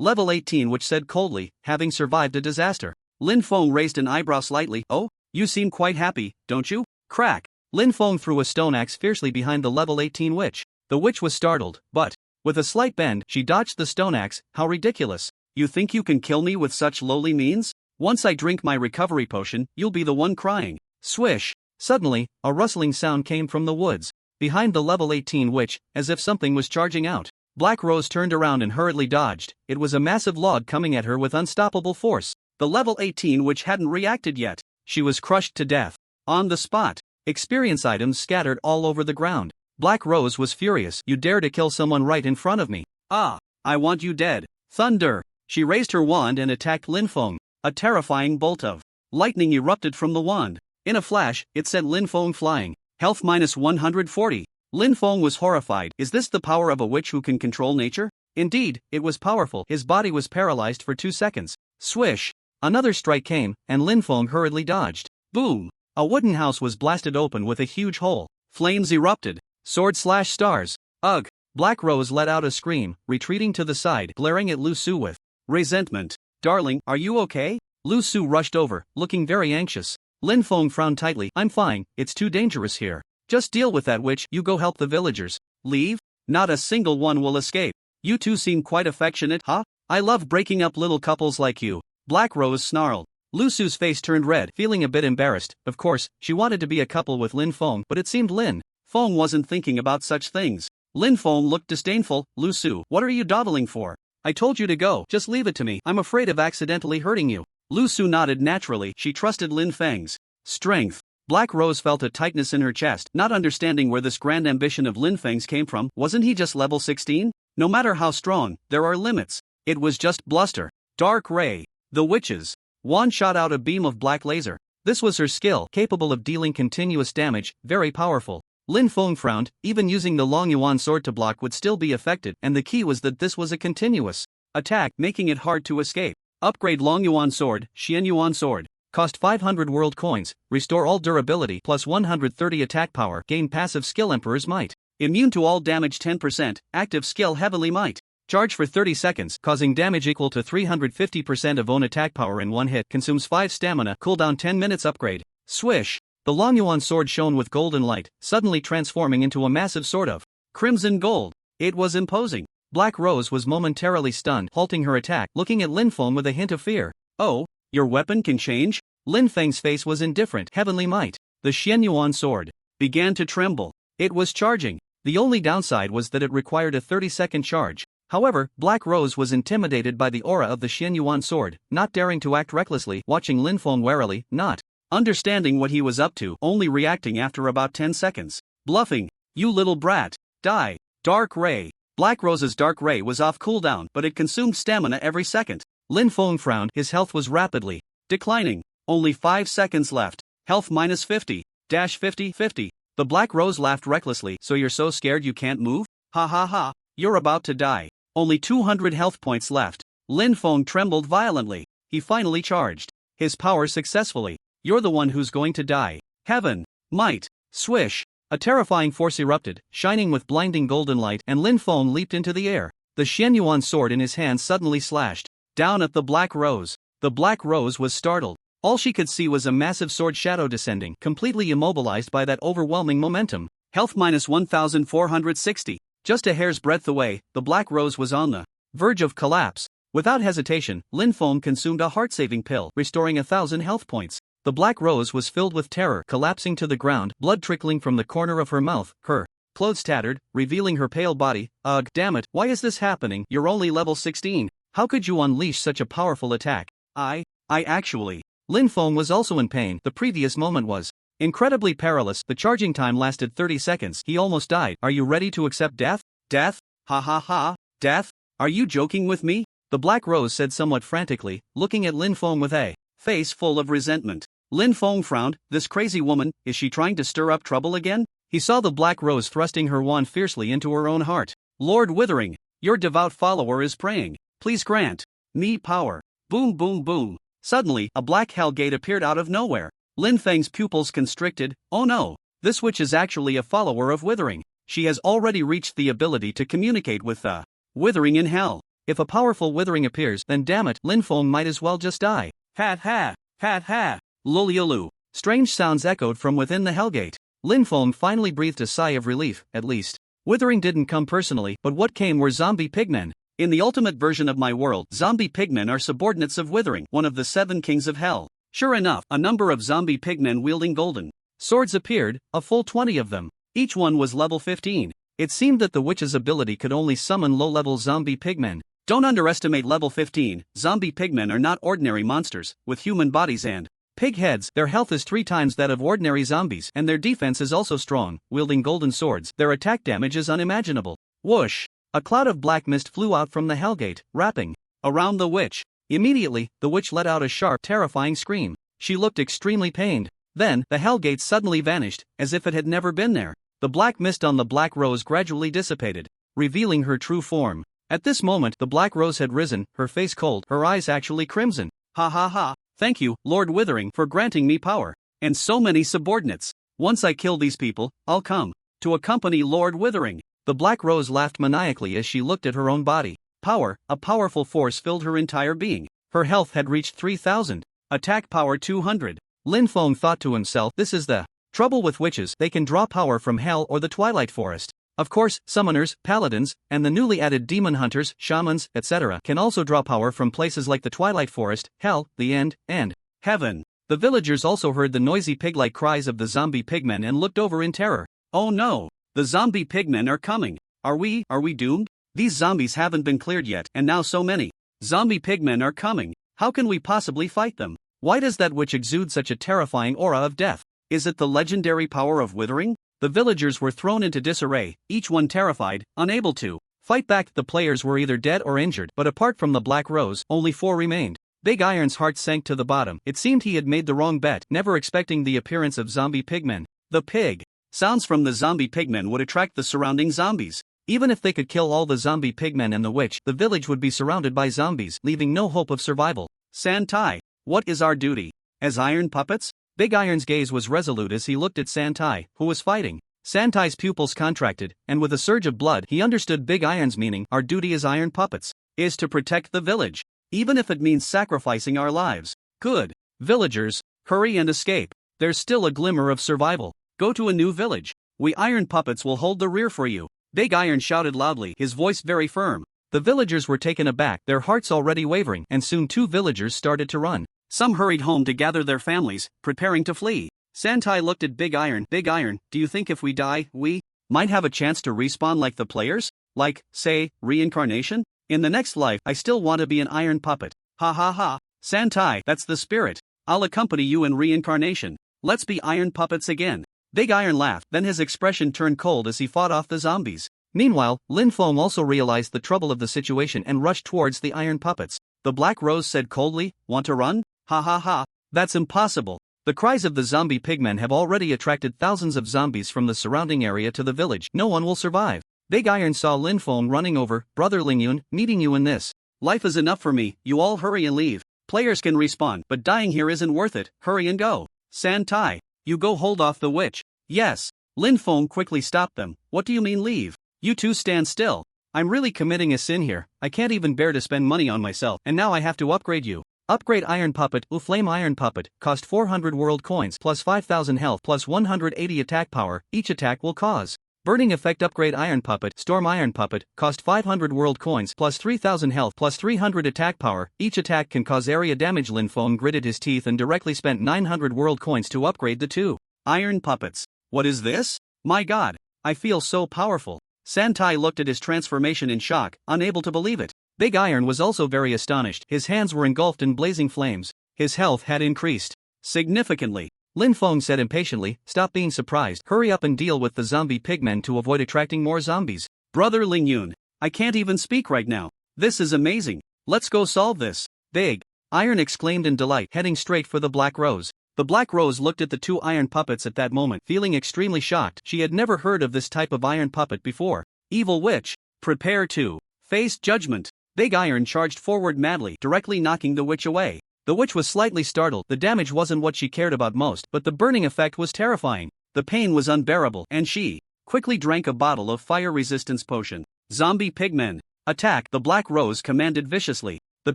Level 18 witch said coldly, having survived a disaster. Lin Feng raised an eyebrow slightly. Oh, you seem quite happy, don't you? Crack. Lin Feng threw a stone axe fiercely behind the level 18 witch. The witch was startled, but with a slight bend, she dodged the stone axe. How ridiculous. You think you can kill me with such lowly means? Once I drink my recovery potion, you'll be the one crying. Swish. Suddenly, a rustling sound came from the woods behind the level 18 witch, as if something was charging out. Black Rose turned around and hurriedly dodged. It was a massive log coming at her with unstoppable force. The level 18 witch hadn't reacted yet. She was crushed to death. On the spot. Experience items scattered all over the ground. Black Rose was furious. You dare to kill someone right in front of me. Ah, I want you dead. Thunder. She raised her wand and attacked Lin Feng. A terrifying bolt of lightning erupted from the wand. In a flash, it sent Lin Feng flying. Health minus 140. Lin Feng was horrified. Is this the power of a witch who can control nature? Indeed, it was powerful. His body was paralyzed for 2 seconds. Swish. Another strike came, and Lin Feng hurriedly dodged. Boom. A wooden house was blasted open with a huge hole. Flames erupted. Sword slash stars. Ugh. Black Rose let out a scream, retreating to the side, glaring at Lu Su with resentment. Darling, are you okay? Lu Su rushed over, looking very anxious. Lin Feng frowned tightly. I'm fine, it's too dangerous here. Just deal with that witch, you go help the villagers. Leave? Not a single one will escape. You two seem quite affectionate, huh? I love breaking up little couples like you. Black Rose snarled. Lu Su's face turned red, feeling a bit embarrassed. Of course, she wanted to be a couple with Lin Feng, but it seemed Lin Feng wasn't thinking about such things. Lin Feng looked disdainful. Lu Su, what are you dawdling for? I told you to go, just leave it to me. I'm afraid of accidentally hurting you. Lu Su nodded naturally. She trusted Lin Feng's strength. Black Rose felt a tightness in her chest, not understanding where this grand ambition of Lin Feng's came from. Wasn't he just level 16? No matter how strong, there are limits. It was just bluster. Dark Ray. The witch's wand shot out a beam of black laser. This was her skill, capable of dealing continuous damage, very powerful. Lin Feng frowned. Even using the Long Yuan sword to block would still be affected, and the key was that this was a continuous attack, making it hard to escape. Upgrade Long Yuan sword, Xian Yuan sword. Cost 500 world coins, restore all durability plus 130 attack power, gain passive skill Emperor's Might. Immune to all damage 10%, active skill Heavenly Might. Charge for 30 seconds, causing damage equal to 350% of own attack power in one hit, consumes 5 stamina, cooldown 10 minutes upgrade. Swish! The Long Yuan sword shone with golden light, suddenly transforming into a massive sword of crimson gold. It was imposing. Black Rose was momentarily stunned, halting her attack, looking at Lin Feng with a hint of fear. Oh, your weapon can change? Lin Feng's face was indifferent. Heavenly Might. The Xian Yuan sword began to tremble. It was charging. The only downside was that it required a 30-second charge. However, Black Rose was intimidated by the aura of the Xian Yuan sword, not daring to act recklessly, watching Lin Feng warily, not understanding what he was up to, only reacting after about 10 seconds. Bluffing. You little brat. Die. Dark Ray. Black Rose's Dark Ray was off cooldown, but it consumed stamina every second. Lin Feng frowned. His health was rapidly declining. Only 5 seconds left. Health minus 50. Dash 50, 50. The Black Rose laughed recklessly. So you're so scared you can't move? Ha ha ha. You're about to die. Only 200 health points left. Lin Feng trembled violently. He finally charged his power successfully. You're the one who's going to die. Heaven. Might. Swish. A terrifying force erupted, shining with blinding golden light, and Lin Feng leaped into the air. The Xian Yuan sword in his hand suddenly slashed down at the Black Rose. The Black Rose was startled. All she could see was a massive sword shadow descending, completely immobilized by that overwhelming momentum. Health minus 1460. Just a hair's breadth away, the Black Rose was on the verge of collapse. Without hesitation, Lin Feng consumed a heart-saving pill, restoring 1,000 health points. The Black Rose was filled with terror, collapsing to the ground, blood trickling from the corner of her mouth, her clothes tattered, revealing her pale body. Ugh, damn it, why is this happening? You're only level 16. How could you unleash such a powerful attack? I actually. Lin Feng was also in pain. The previous moment was incredibly perilous. The charging time lasted 30 seconds. He almost died. Are you ready to accept death? Death? Ha ha ha, death? Are you joking with me? The Black Rose said somewhat frantically, looking at Lin Feng with a face full of resentment. Lin Feng frowned. This crazy woman, is she trying to stir up trouble again? He saw the Black Rose thrusting her wand fiercely into her own heart. Lord Withering, your devout follower is praying. Please grant me power. Boom boom boom. Suddenly, a black hell gate appeared out of nowhere. Lin Feng's pupils constricted. Oh no, this witch is actually a follower of Withering. She has already reached the ability to communicate with the Withering in hell. If a powerful Withering appears, then damn it, Lin Feng might as well just die. Hat ha, hat ha. Luliulu. Strange sounds echoed from within the Hellgate. Lin Feng finally breathed a sigh of relief. At least Withering didn't come personally, but what came were zombie pigmen. In the ultimate version of my world, zombie pigmen are subordinates of Withering, one of the 7 kings of hell. Sure enough, a number of zombie pigmen wielding golden swords appeared, a full 20 of them. Each one was level 15. It seemed that the witch's ability could only summon low-level zombie pigmen. Don't underestimate level 15, zombie pigmen are not ordinary monsters, with human bodies and pig heads. Their health is 3 times that of ordinary zombies, and their defense is also strong. Wielding golden swords, their attack damage is unimaginable. Whoosh! A cloud of black mist flew out from the Hellgate, wrapping around the witch. Immediately, the witch let out a sharp, terrifying scream. She looked extremely pained. Then, the Hellgate suddenly vanished, as if it had never been there. The black mist on the Black Rose gradually dissipated, revealing her true form. At this moment, the Black Rose had risen, her face cold, her eyes actually crimson. Ha ha ha, thank you, Lord Withering, for granting me power. And so many subordinates. Once I kill these people, I'll come to accompany Lord Withering. The Black Rose laughed maniacally as she looked at her own body. Power, a powerful force filled her entire being. Her health had reached 3,000. Attack power 200. Lin Feng thought to himself, this is the trouble with witches, they can draw power from hell or the Twilight Forest. Of course, summoners, paladins, and the newly added demon hunters, shamans, etc. can also draw power from places like the Twilight Forest, hell, the end, and heaven. The villagers also heard the noisy pig-like cries of the zombie pigmen and looked over in terror. Oh no! The zombie pigmen are coming. Are we doomed? These zombies haven't been cleared yet, and now so many zombie pigmen are coming. How can we possibly fight them? Why does that witch exude such a terrifying aura of death? Is it the legendary power of Withering? The villagers were thrown into disarray, each one terrified, unable to fight back. The players were either dead or injured, but apart from the Black Rose, only 4 remained. Big Iron's heart sank to the bottom. It seemed he had made the wrong bet, never expecting the appearance of zombie pigmen. The pig sounds from the zombie pigmen would attract the surrounding zombies. Even if they could kill all the zombie pigmen and the witch, the village would be surrounded by zombies, leaving no hope of survival. Santai, what is our duty? As iron puppets? Big Iron's gaze was resolute as he looked at Santai, who was fighting. Santai's pupils contracted, and with a surge of blood he understood Big Iron's meaning. Our duty as iron puppets is to protect the village, even if it means sacrificing our lives. Good. Villagers, hurry and escape. There's still a glimmer of survival. Go to a new village. We iron puppets will hold the rear for you. Big Iron shouted loudly, his voice very firm. The villagers were taken aback, their hearts already wavering, and soon 2 villagers started to run. Some hurried home to gather their families, preparing to flee. Santai looked at Big Iron. Big Iron, do you think if we die, we might have a chance to respawn like the players? Like, say, reincarnation? In the next life, I still want to be an iron puppet. Ha ha ha. Santai, that's the spirit. I'll accompany you in reincarnation. Let's be iron puppets again. Big Iron laughed, then his expression turned cold as he fought off the zombies. Meanwhile, Lin Feng also realized the trouble of the situation and rushed towards the iron puppets. The Black Rose said coldly, want to run? Ha ha ha. That's impossible. The cries of the zombie pigmen have already attracted thousands of zombies from the surrounding area to the village. No one will survive. Big Iron saw Lin Feng running over. Brother Lingyun, meeting you in this life is enough for me. You all hurry and leave. Players can respawn, but dying here isn't worth it. Hurry and go. Santai, you go hold off the witch. Yes. Lin Feng quickly stopped them. What do you mean leave? You two stand still. I'm really committing a sin here. I can't even bear to spend money on myself, and now I have to upgrade you. Upgrade Iron Puppet. Flame Iron Puppet, cost 400 world coins plus 5000 health plus 180 attack power. Each attack will cause Burning effect upgrade Iron Puppet. Storm Iron Puppet, cost 500 world coins plus 3000 health plus 300 attack power. Each attack can cause area damage. Lin Feng gritted his teeth and directly spent 900 world coins to upgrade the two Iron Puppets. What is this? My god, I feel so powerful. Santai looked at his transformation in shock, unable to believe it. Big Iron was also very astonished. His hands were engulfed in blazing flames. His health had increased significantly. Lin Feng said impatiently, "Stop being surprised. Hurry up and deal with the zombie pigmen to avoid attracting more zombies." Brother Ling Yun, I can't even speak right now. This is amazing. Let's go solve this. Big Iron exclaimed in delight, heading straight for the Black Rose. The Black Rose looked at the two iron puppets at that moment, feeling extremely shocked. She had never heard of this type of iron puppet before. Evil witch, prepare to face judgment. Big Iron charged forward madly, directly knocking the witch away. The witch was slightly startled. The damage wasn't what she cared about most, but the burning effect was terrifying. The pain was unbearable, and she quickly drank a bottle of fire resistance potion. Zombie pigmen, attack! The Black Rose commanded viciously. The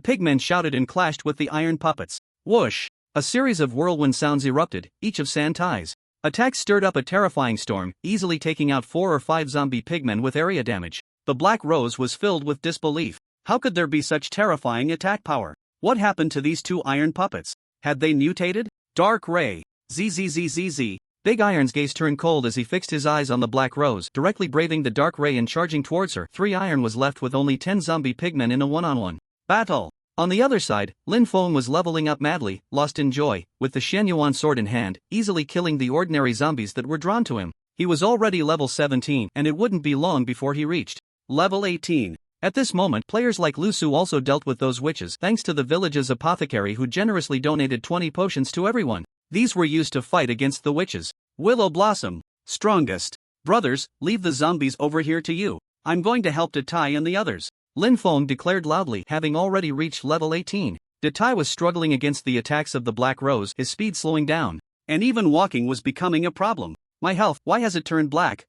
pigmen shouted and clashed with the iron puppets. Whoosh! A series of whirlwind sounds erupted, each of Santai's attacks stirred up a terrifying storm, easily taking out 4 or 5 zombie pigmen with area damage. The Black Rose was filled with disbelief. How could there be such terrifying attack power? What happened to these two iron puppets? Had they mutated? Dark Ray. ZZZZZ. Big Iron's gaze turned cold as he fixed his eyes on the Black Rose, directly braving the Dark Ray and charging towards her. 3 Iron was left with only 10 zombie pigmen in a one-on-one battle. On the other side, Lin Feng was leveling up madly, lost in joy, with the Shenyuan sword in hand, easily killing the ordinary zombies that were drawn to him. He was already level 17, and it wouldn't be long before he reached level 18. At this moment, players like Lu Su also dealt with those witches, thanks to the village's apothecary who generously donated 20 potions to everyone. These were used to fight against the witches. Willow Blossom, strongest. Brothers, leave the zombies over here to you. I'm going to help Datai and the others. Lin Feng declared loudly, having already reached level 18. Datai was struggling against the attacks of the Black Rose, his speed slowing down. And even walking was becoming a problem. My health, why has it turned black?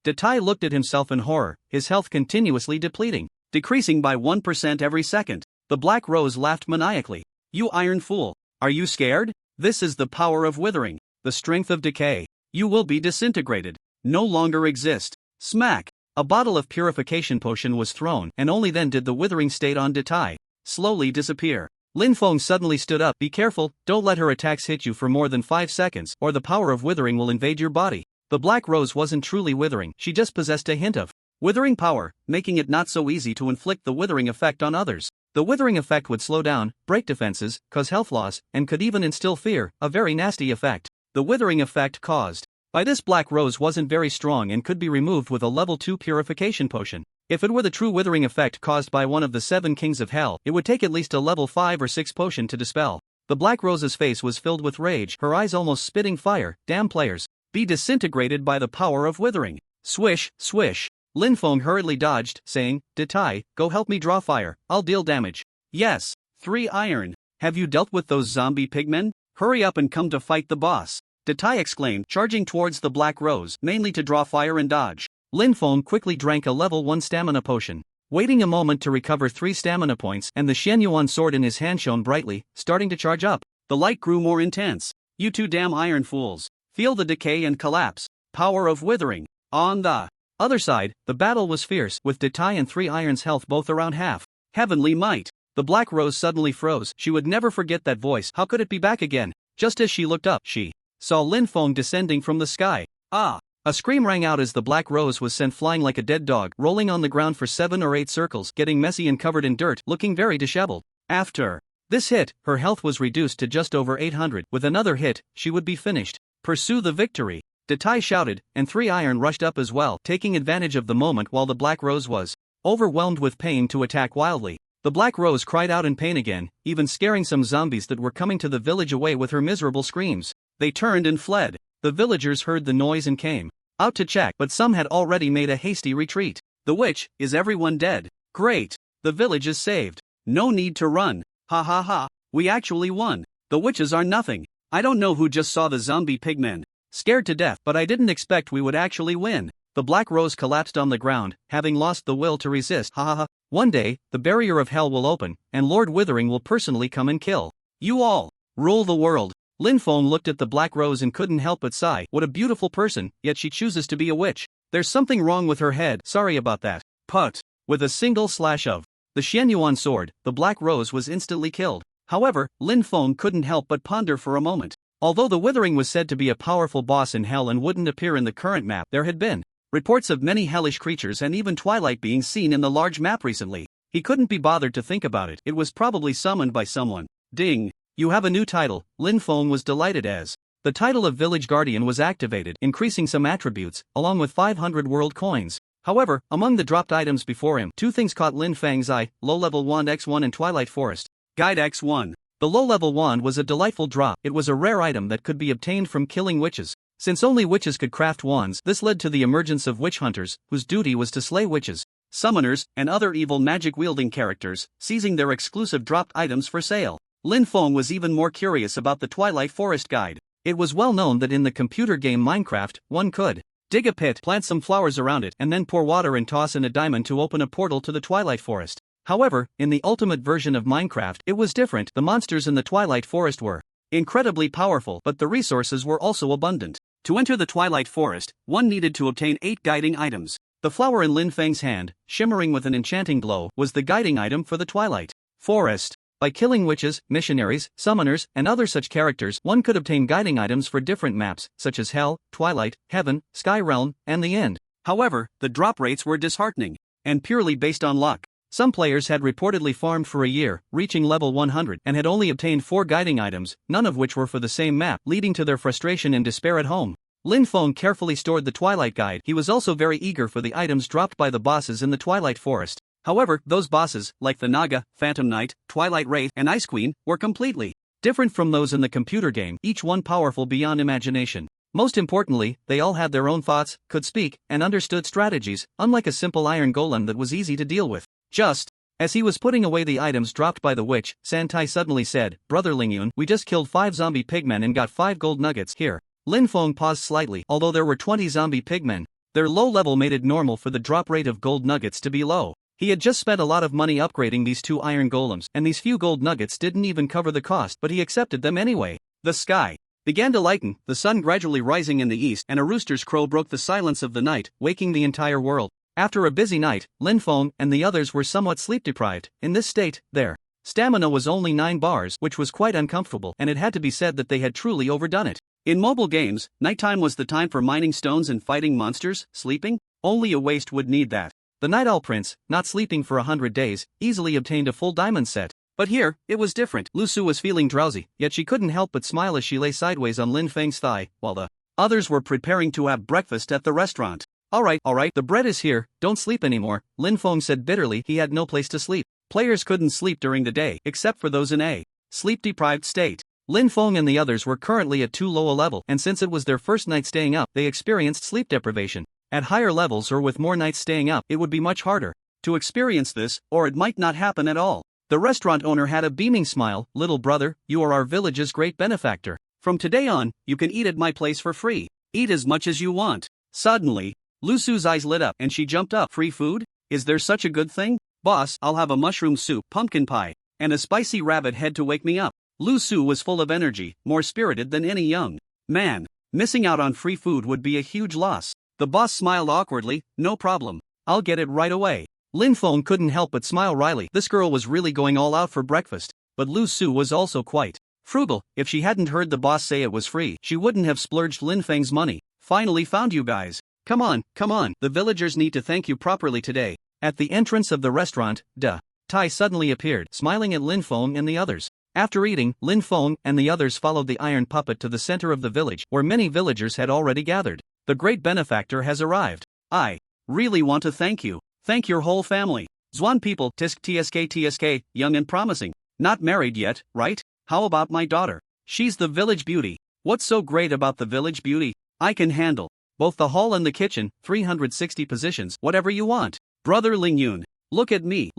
Datai looked at himself in horror, his health continuously depleting, decreasing by 1% every second. The Black Rose laughed maniacally. You iron fool, are you scared? This is the power of withering, the strength of decay. You will be disintegrated, no longer exist. Smack! A bottle of purification potion was thrown, and only then did the withering state on Datai slowly disappear. Lin Feng suddenly stood up. Be careful, don't let her attacks hit you for more than 5 seconds, or the power of withering will invade your body. The Black Rose wasn't truly withering, she just possessed a hint of withering power, making it not so easy to inflict the withering effect on others. The withering effect would slow down, break defenses, cause health loss, and could even instill fear, a very nasty effect. The withering effect caused by this Black Rose wasn't very strong and could be removed with a level 2 purification potion. If it were the true withering effect caused by one of the 7 kings of hell, it would take at least a level 5 or 6 potion to dispel. The Black Rose's face was filled with rage, her eyes almost spitting fire. Damn players. Be disintegrated by the power of withering. Swish, swish. Lin Feng hurriedly dodged, saying, Datai, go help me draw fire, I'll deal damage. Yes, 3 Iron. Have you dealt with those zombie pigmen? Hurry up and come to fight the boss. Datai exclaimed, charging towards the Black Rose, mainly to draw fire and dodge. Lin Feng quickly drank a level 1 stamina potion. Waiting a moment to recover 3 stamina points, and the Shenyuan sword in his hand shone brightly, starting to charge up. The light grew more intense. You two damn iron fools. Feel the decay and collapse. Power of withering. On the other side, the battle was fierce, with Datai and 3 Iron's health both around half. Heavenly might. The Black Rose suddenly froze. She would never forget that voice. How could it be back again? Just as she looked up, she saw Lin Feng descending from the sky. Ah! A scream rang out as the Black Rose was sent flying like a dead dog, rolling on the ground for 7 or 8 circles, getting messy and covered in dirt, looking very disheveled. After this hit, her health was reduced to just over 800. With another hit, she would be finished. Pursue the victory. Datai shouted, and 3 Iron rushed up as well, taking advantage of the moment while the Black Rose was overwhelmed with pain to attack wildly. The Black Rose cried out in pain again, even scaring some zombies that were coming to the village away with her miserable screams. They turned and fled. The villagers heard the noise and came out to check, but some had already made a hasty retreat. The witch, is everyone dead? Great. The village is saved. No need to run. Ha ha ha. We actually won. The witches are nothing. I don't know who just saw the zombie pigmen. Scared to death, but I didn't expect we would actually win. The Black Rose collapsed on the ground, having lost the will to resist. Ha ha ha. One day, the barrier of hell will open, and Lord Withering will personally come and kill you all. Rule the world. Lin Feng looked at the Black Rose and couldn't help but sigh. What a beautiful person, yet she chooses to be a witch. There's something wrong with her head. Sorry about that. Put. With a single slash of the Xianyuan sword, the Black Rose was instantly killed. However, Lin Feng couldn't help but ponder for a moment. Although the Withering was said to be a powerful boss in Hell and wouldn't appear in the current map, there had been reports of many hellish creatures and even Twilight being seen in the large map recently. He couldn't be bothered to think about it. It was probably summoned by someone. Ding. You have a new title. Lin Feng was delighted as the title of Village Guardian was activated, increasing some attributes, along with 500 world coins. However, among the dropped items before him, two things caught Lin Feng's eye: low-level wand X1 and Twilight Forest Guide X1. The low-level wand was a delightful drop. It was a rare item that could be obtained from killing witches. Since only witches could craft wands, this led to the emergence of witch hunters, whose duty was to slay witches, summoners, and other evil magic-wielding characters, seizing their exclusive dropped items for sale. Lin Feng was even more curious about the Twilight Forest Guide. It was well known that in the computer game Minecraft, one could dig a pit, plant some flowers around it, and then pour water and toss in a diamond to open a portal to the Twilight Forest. However, in the ultimate version of Minecraft, it was different. The monsters in the Twilight Forest were incredibly powerful, but the resources were also abundant. To enter the Twilight Forest, one needed to obtain 8 guiding items. The flower in Lin Feng's hand, shimmering with an enchanting glow, was the guiding item for the Twilight Forest. By killing witches, missionaries, summoners, and other such characters, one could obtain guiding items for different maps, such as Hell, Twilight, Heaven, Sky Realm, and the End. However, the drop rates were disheartening, and purely based on luck. Some players had reportedly farmed for a year, reaching level 100, and had only obtained 4 guiding items, none of which were for the same map, leading to their frustration and despair at home. Lin Feng carefully stored the Twilight Guide. He was also very eager for the items dropped by the bosses in the Twilight Forest. However, those bosses, like the Naga, Phantom Knight, Twilight Wraith, and Ice Queen, were completely different from those in the computer game, each one powerful beyond imagination. Most importantly, they all had their own thoughts, could speak, and understood strategies, unlike a simple iron golem that was easy to deal with. Just as he was putting away the items dropped by the witch, Santai suddenly said, "Brother Lingyun, we just killed 5 zombie pigmen and got 5 gold nuggets." Here, Lin Feng paused slightly. Although there were 20 zombie pigmen, their low level made it normal for the drop rate of gold nuggets to be low. He had just spent a lot of money upgrading these 2 iron golems, and these few gold nuggets didn't even cover the cost, but he accepted them anyway. The sky began to lighten, the sun gradually rising in the east, and a rooster's crow broke the silence of the night, waking the entire world. After a busy night, Lin Feng and the others were somewhat sleep-deprived. In this state, their stamina was only 9 bars, which was quite uncomfortable, and it had to be said that they had truly overdone it. In mobile games, nighttime was the time for mining stones and fighting monsters. Sleeping? Only a waste would need that. The Night Owl Prince, not sleeping for 100 days, easily obtained a full diamond set. But here, it was different. Lu Su was feeling drowsy, yet she couldn't help but smile as she lay sideways on Lin Feng's thigh, while the others were preparing to have breakfast at the restaurant. Alright, the bread is here, don't sleep anymore," Lin Feng said bitterly. He had no place to sleep. Players couldn't sleep during the day, except for those in a sleep-deprived state. Lin Feng and the others were currently at too low a level, and since it was their first night staying up, they experienced sleep deprivation. At higher levels or with more nights staying up, it would be much harder to experience this, or it might not happen at all. The restaurant owner had a beaming smile. "Little brother, you are our village's great benefactor. From today on, you can eat at my place for free. Eat as much as you want." Suddenly, Lu Su's eyes lit up and she jumped up. "Free food? Is there such a good thing? Boss, I'll have a mushroom soup, pumpkin pie, and a spicy rabbit head to wake me up." Lu Su was full of energy, more spirited than any young man. Missing out on free food would be a huge loss. The boss smiled awkwardly. "No problem. I'll get it right away." Lin Feng couldn't help but smile wryly. This girl was really going all out for breakfast. But Lu Su was also quite frugal. If she hadn't heard the boss say it was free, she wouldn't have splurged Lin Feng's money. "Finally found you guys. Come on. The villagers need to thank you properly today." At the entrance of the restaurant, Tai suddenly appeared, smiling at Lin Feng and the others. After eating, Lin Feng and the others followed the iron puppet to the center of the village, where many villagers had already gathered. "The great benefactor has arrived. I really want to thank you. Thank your whole family. Zhuan people, tsk, young and promising. Not married yet, right? How about my daughter? She's the village beauty." "What's so great about the village beauty? I can handle both the hall and the kitchen, 360 positions, whatever you want." "Brother Lingyun, look at me.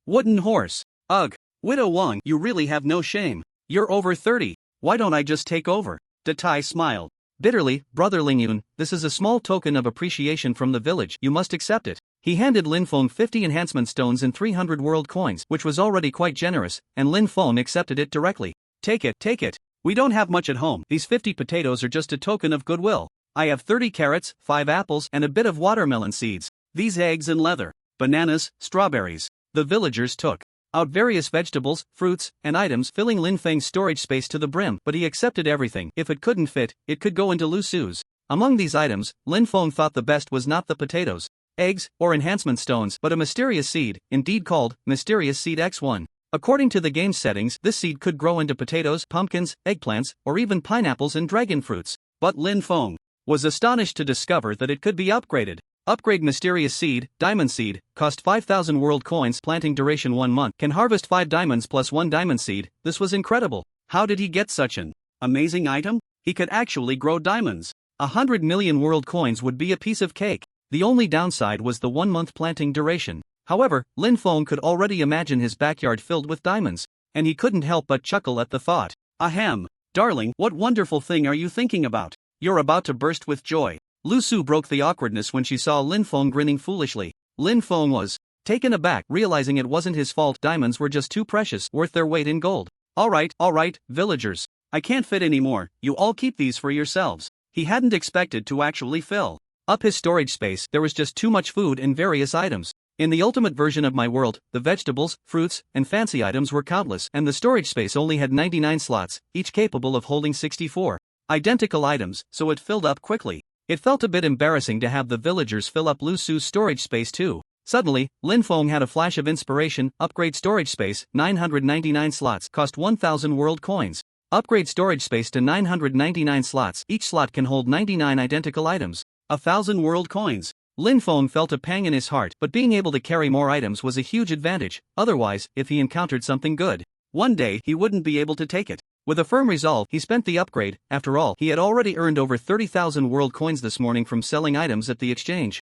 Wooden horse. Ugh. Widow Wang, you really have no shame. You're over 30. Why don't I just take over?" Tai smiled bitterly. "Brother Lingyun, this is a small token of appreciation from the village. You must accept it." He handed Lin Feng 50 enhancement stones and 300 world coins, which was already quite generous, and Lin Feng accepted it directly. Take it. We don't have much at home. These 50 potatoes are just a token of goodwill." I have 30 carrots, 5 apples, and a bit of watermelon seeds. These eggs and leather, bananas, strawberries. The villagers took out various vegetables, fruits, and items, filling Lin Feng's storage space to the brim, but he accepted everything. If it couldn't fit, it could go into Lu Su's. Among these items, Lin Feng thought the best was not the potatoes, eggs, or enhancement stones, but a mysterious seed, indeed called Mysterious Seed X1. According to the game's settings, this seed could grow into potatoes, pumpkins, eggplants, or even pineapples and dragon fruits. But Lin Feng was astonished to discover that it could be upgraded. Upgrade Mysterious Seed, Diamond Seed, cost 5,000 world coins, planting duration 1 month, can harvest 5 diamonds plus 1 diamond seed. This was incredible. How did he get such an amazing item? He could actually grow diamonds. 100 million world coins would be a piece of cake. The only downside was the 1 month planting duration. However, Lin Feng could already imagine his backyard filled with diamonds, and he couldn't help but chuckle at the thought. Ahem. Darling, what wonderful thing are you thinking about? You're about to burst with joy. Lu Su broke the awkwardness when she saw Lin Feng grinning foolishly. Lin Feng was taken aback, realizing it wasn't his fault. Diamonds were just too precious, worth their weight in gold. All right, villagers. I can't fit anymore, you all keep these for yourselves. He hadn't expected to actually fill up his storage space. There was just too much food and various items. In the ultimate version of my world, the vegetables, fruits, and fancy items were countless, and the storage space only had 99 slots, each capable of holding 64 identical items, so it filled up quickly. It felt a bit embarrassing to have the villagers fill up Lu Su's storage space too. Suddenly, Lin Feng had a flash of inspiration. Upgrade storage space, 999 slots, cost 1,000 world coins. Upgrade storage space to 999 slots, each slot can hold 99 identical items. 1,000 world coins. Lin Feng felt a pang in his heart, but being able to carry more items was a huge advantage. Otherwise, if he encountered something good, one day he wouldn't be able to take it. With a firm resolve, he spent the upgrade. After all, he had already earned over 30,000 world coins this morning from selling items at the exchange.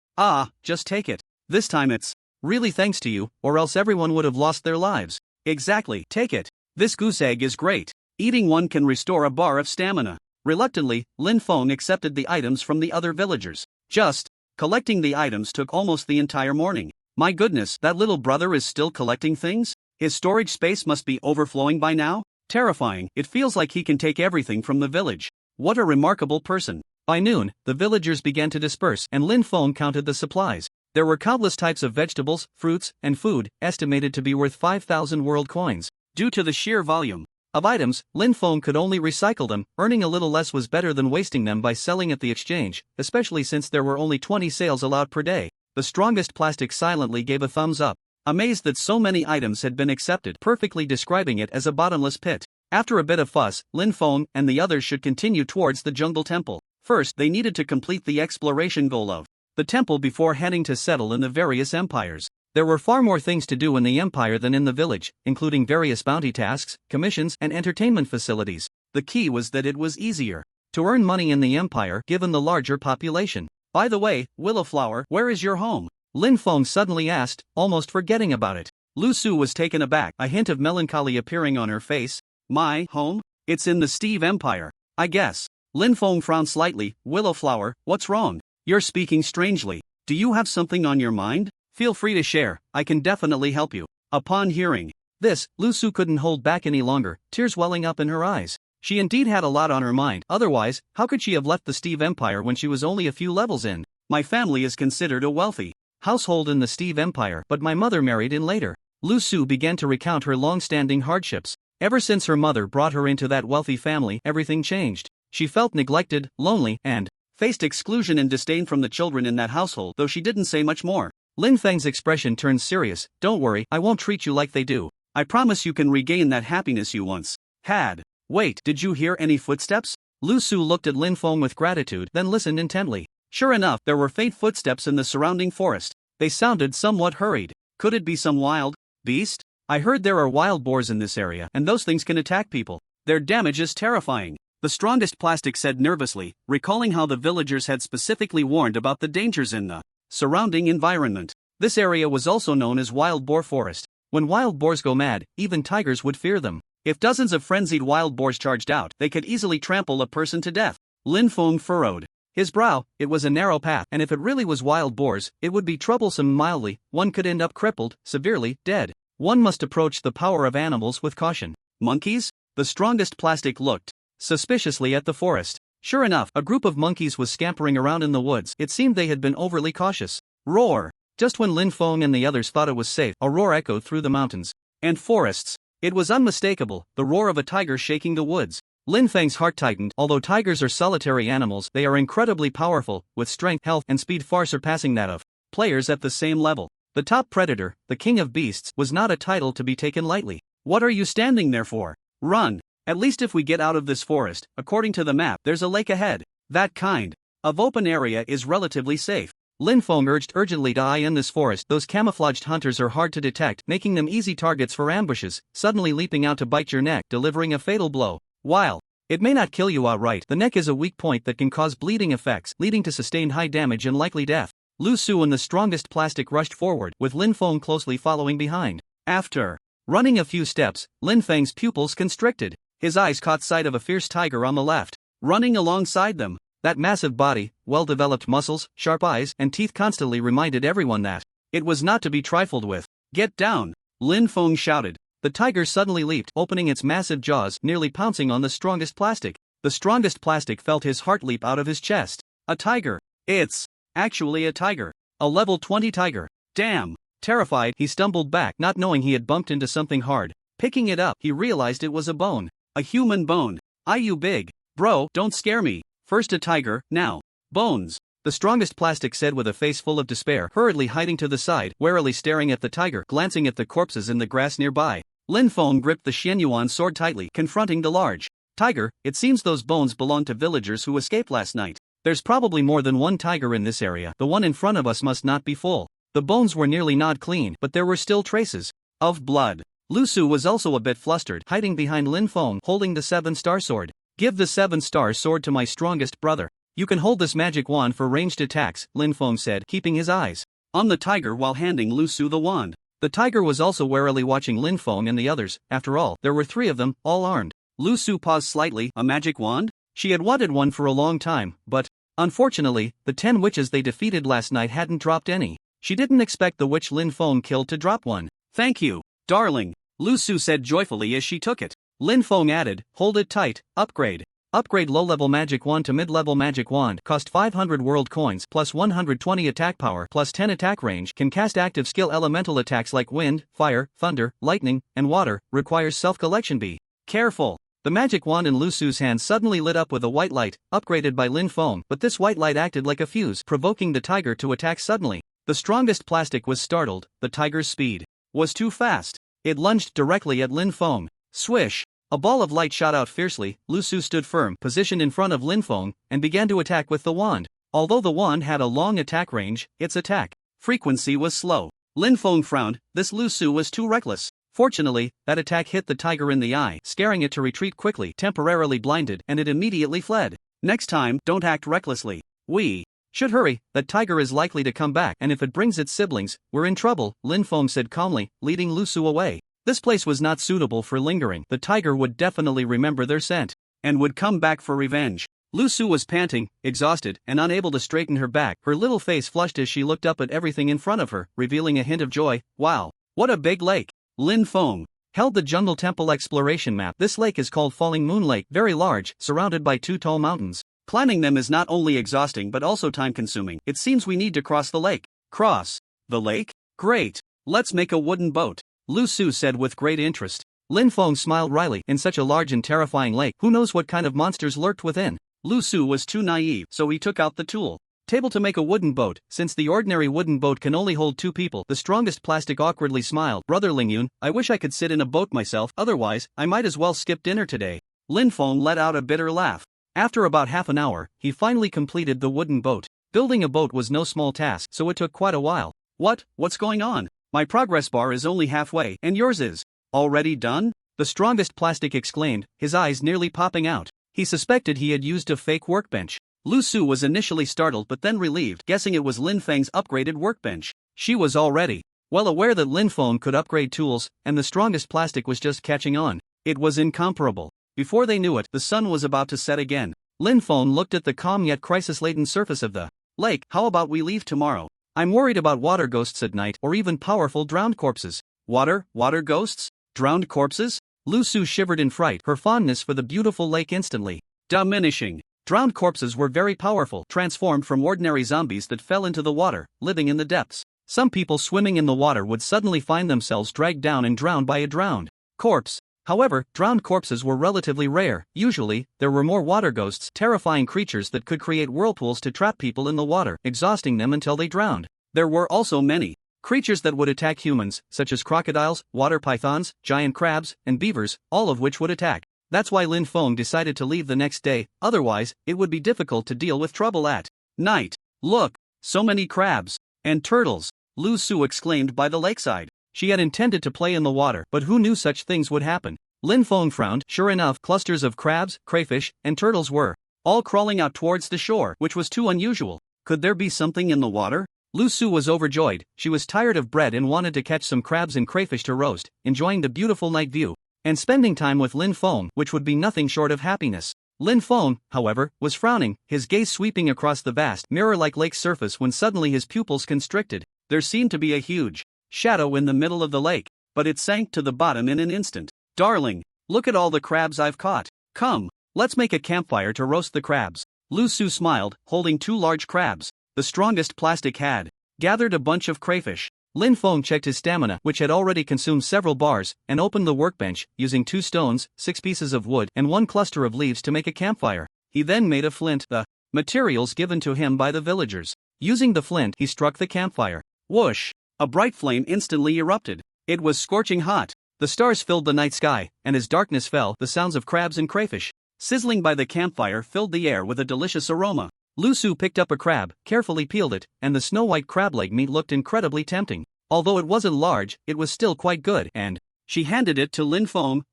Just take it. This time it's really thanks to you, or else everyone would have lost their lives. Exactly, take it. This goose egg is great. Eating one can restore a bar of stamina. Reluctantly, Lin Feng accepted the items from the other villagers. Just collecting the items took almost the entire morning. My goodness, that little brother is still collecting things? His storage space must be overflowing by now? Terrifying, it feels like he can take everything from the village. What a remarkable person. By noon, the villagers began to disperse, and Lin Feng counted the supplies. There were countless types of vegetables, fruits, and food, estimated to be worth 5,000 world coins. Due to the sheer volume of items, Lin Feng could only recycle them. Earning a little less was better than wasting them by selling at the exchange, especially since there were only 20 sales allowed per day. The strongest plastic silently gave a thumbs up, amazed that so many items had been accepted, perfectly describing it as a bottomless pit. After a bit of fuss, Lin Feng and the others should continue towards the jungle temple. First, they needed to complete the exploration goal of the temple before heading to settle in the various empires. There were far more things to do in the empire than in the village, including various bounty tasks, commissions, and entertainment facilities. The key was that it was easier to earn money in the empire given the larger population. By the way, Willowflower, where is your home? Lin Feng suddenly asked, almost forgetting about it. Lu Su was taken aback, a hint of melancholy appearing on her face. My home? It's in the Steve Empire, I guess. Lin Feng frowned slightly. Willowflower, what's wrong? You're speaking strangely. Do you have something on your mind? Feel free to share, I can definitely help you. Upon hearing this, Lu Su couldn't hold back any longer, tears welling up in her eyes. She indeed had a lot on her mind, otherwise, how could she have left the Steve Empire when she was only a few levels in? My family is considered a wealthy household in the Steve Empire, but my mother married in later. Lu Su began to recount her long-standing hardships. Ever since her mother brought her into that wealthy family, everything changed. She felt neglected, lonely, and faced exclusion and disdain from the children in that household, though she didn't say much more. Lin Feng's expression turned serious. Don't worry, I won't treat you like they do. I promise you can regain that happiness you once had. Wait, did you hear any footsteps? Lu Su looked at Lin Feng with gratitude, then listened intently. Sure enough, there were faint footsteps in the surrounding forest. They sounded somewhat hurried. Could it be some wild beast? I heard there are wild boars in this area, and those things can attack people. Their damage is terrifying. The strongest plastic said nervously, recalling how the villagers had specifically warned about the dangers in the surrounding environment. This area was also known as Wild Boar Forest. When wild boars go mad, even tigers would fear them. If dozens of frenzied wild boars charged out, they could easily trample a person to death. Lin Feng furrowed his brow. It was a narrow path, and if it really was wild boars, it would be troublesome. Mildly, one could end up crippled, severely dead. One must approach the power of animals with caution. Monkeys? The strongest plastic looked suspiciously at the forest. Sure enough, a group of monkeys was scampering around in the woods. It seemed they had been overly cautious. Roar! Just when Lin Feng and the others thought it was safe, a roar echoed through the mountains and forests. It was unmistakable, the roar of a tiger shaking the woods. Lin Feng's heart tightened. Although tigers are solitary animals, they are incredibly powerful, with strength, health, and speed far surpassing that of players at the same level. The top predator, the king of beasts, was not a title to be taken lightly. What are you standing there for? Run! At least if we get out of this forest, according to the map, there's a lake ahead. That kind of open area is relatively safe. Lin Feng urged urgently to eye in this forest. Those camouflaged hunters are hard to detect, making them easy targets for ambushes, suddenly leaping out to bite your neck, delivering a fatal blow. While it may not kill you outright, the neck is a weak point that can cause bleeding effects, leading to sustained high damage and likely death. Lu Su and the strongest plastic rushed forward, with Lin Feng closely following behind. After running a few steps, Lin Feng's pupils constricted. His eyes caught sight of a fierce tiger on the left, running alongside them. That massive body, well-developed muscles, sharp eyes, and teeth constantly reminded everyone that it was not to be trifled with. Get down! Lin Feng shouted. The tiger suddenly leaped, opening its massive jaws, nearly pouncing on the strongest plastic. The strongest plastic felt his heart leap out of his chest. A tiger! It's actually a tiger. A level 20 tiger. Damn! Terrified, he stumbled back, not knowing he had bumped into something hard. Picking it up, he realized it was a bone. A human bone. You big bro, don't scare me. First a tiger, now bones. The strongest plastic said with a face full of despair, hurriedly hiding to the side, warily staring at the tiger, glancing at the corpses in the grass nearby. Lin Feng gripped the Xianyuan sword tightly, confronting the large tiger. It seems those bones belong to villagers who escaped last night. There's probably more than one tiger in this area. The one in front of us must not be full. The bones were nearly gnawed clean, but there were still traces of blood. Lu Su was also a bit flustered, hiding behind Lin Feng, holding the 7-star sword. Give the 7-star sword to my strongest brother. You can hold this magic wand for ranged attacks, Lin Feng said, keeping his eyes on the tiger while handing Lu Su the wand. The tiger was also warily watching Lin Feng and the others. After all, there were 3 of them, all armed. Lu Su paused slightly. A magic wand? She had wanted one for a long time, but unfortunately, the 10 witches they defeated last night hadn't dropped any. She didn't expect the witch Lin Feng killed to drop one. Thank you, darling, Lu Su said joyfully as she took it. Lin Feng added, hold it tight, upgrade. Upgrade low-level magic wand to mid-level magic wand, cost 500 world coins, plus 120 attack power, plus 10 attack range, can cast active skill elemental attacks like wind, fire, thunder, lightning, and water, requires self-collection. Be careful. The magic wand in Lu Su's hand suddenly lit up with a white light, upgraded by Lin Feng, but this white light acted like a fuse, provoking the tiger to attack suddenly. The strongest plastic was startled. The tiger's speed was too fast. It lunged directly at Lin Feng. Swish! A ball of light shot out fiercely. Lu Su stood firm, positioned in front of Lin Feng, and began to attack with the wand. Although the wand had a long attack range, its attack frequency was slow. Lin Feng frowned. This Lu Su was too reckless. Fortunately, that attack hit the tiger in the eye, scaring it to retreat quickly, temporarily blinded, and it immediately fled. Next time, don't act recklessly. We should hurry. That tiger is likely to come back, and if it brings its siblings, we're in trouble, Lin Feng said calmly, leading Lu Su away. This place was not suitable for lingering. The tiger would definitely remember their scent and would come back for revenge. Lu Su was panting, exhausted, and unable to straighten her back. Her little face flushed as she looked up at everything in front of her, revealing a hint of joy. Wow, what a big lake. Lin Feng held the Jungle Temple exploration map. This lake is called Falling Moon Lake, very large, surrounded by 2 tall mountains. Climbing them is not only exhausting but also time-consuming. It seems we need to cross the lake. Cross the lake? Great. Let's make a wooden boat, Lu Su said with great interest. Lin Feng smiled wryly. In such a large and terrifying lake, who knows what kind of monsters lurked within? Lu Su was too naive, so he took out the tool table to make a wooden boat. Since the ordinary wooden boat can only hold 2 people, the strongest plastic awkwardly smiled. Brother Lingyun, I wish I could sit in a boat myself, otherwise, I might as well skip dinner today. Lin Feng let out a bitter laugh. After about half an hour, he finally completed the wooden boat. Building a boat was no small task, so it took quite a while. What's going on? My progress bar is only halfway, and yours is already done? The strongest plastic exclaimed, his eyes nearly popping out. He suspected he had used a fake workbench. Lu Su was initially startled but then relieved, guessing it was Lin Feng's upgraded workbench. She was already well aware that Lin Feng could upgrade tools, and the strongest plastic was just catching on. It was incomparable. Before they knew it, the sun was about to set again. Lin Feng looked at the calm yet crisis-laden surface of the lake. How about we leave tomorrow? I'm worried about water ghosts at night, or even powerful drowned corpses. Water ghosts? Drowned corpses? Lu Su shivered in fright, her fondness for the beautiful lake instantly diminishing. Drowned corpses were very powerful, transformed from ordinary zombies that fell into the water, living in the depths. Some people swimming in the water would suddenly find themselves dragged down and drowned by a drowned corpse. However, drowned corpses were relatively rare. Usually, there were more water ghosts, terrifying creatures that could create whirlpools to trap people in the water, exhausting them until they drowned. There were also many creatures that would attack humans, such as crocodiles, water pythons, giant crabs, and beavers, all of which would attack. That's why Lin Feng decided to leave the next day, otherwise, it would be difficult to deal with trouble at night. Look! So many crabs and turtles! Lu Su exclaimed by the lakeside. She had intended to play in the water, but who knew such things would happen? Lin Feng frowned. Sure enough, clusters of crabs, crayfish, and turtles were all crawling out towards the shore, which was too unusual. Could there be something in the water? Lu Su was overjoyed. She was tired of bread and wanted to catch some crabs and crayfish to roast, enjoying the beautiful night view and spending time with Lin Feng, which would be nothing short of happiness. Lin Feng, however, was frowning, his gaze sweeping across the vast, mirror-like lake's surface when suddenly his pupils constricted. There seemed to be a huge shadow in the middle of the lake, but it sank to the bottom in an instant. Darling, look at all the crabs I've caught. Come, let's make a campfire to roast the crabs. Lu Su smiled, holding 2 large crabs. The strongest plastic had gathered a bunch of crayfish. Lin Feng checked his stamina, which had already consumed several bars, and opened the workbench, using 2 stones, 6 pieces of wood, and 1 cluster of leaves to make a campfire. He then made a flint, the materials given to him by the villagers. Using the flint, he struck the campfire. Whoosh! A bright flame instantly erupted. It was scorching hot. The stars filled the night sky, and as darkness fell, the sounds of crabs and crayfish sizzling by the campfire filled the air with a delicious aroma. Lu Su picked up a crab, carefully peeled it, and the snow-white crab leg meat looked incredibly tempting. Although it wasn't large, it was still quite good, and she handed it to Lin Feng.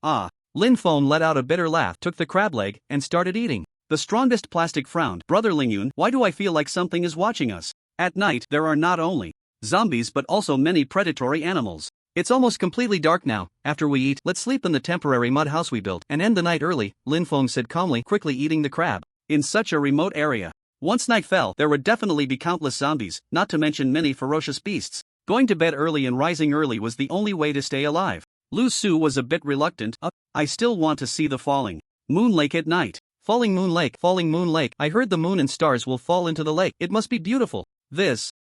Lin Feng let out a bitter laugh, took the crab leg, and started eating. The strongest plastic frowned. Brother Lingyun, why do I feel like something is watching us? At night, there are not only zombies but also many predatory animals. It's almost completely dark now. After we eat, let's sleep in the temporary mud house we built and end the night early, Lin Feng said calmly, quickly eating the crab. In such a remote area, once night fell, there would definitely be countless zombies, not to mention many ferocious beasts. Going to bed early and rising early was the only way to stay alive. Lu Su was a bit reluctant. I still want to see the falling moon lake at night. Falling moon lake. I heard the moon and stars will fall into the lake. It must be beautiful.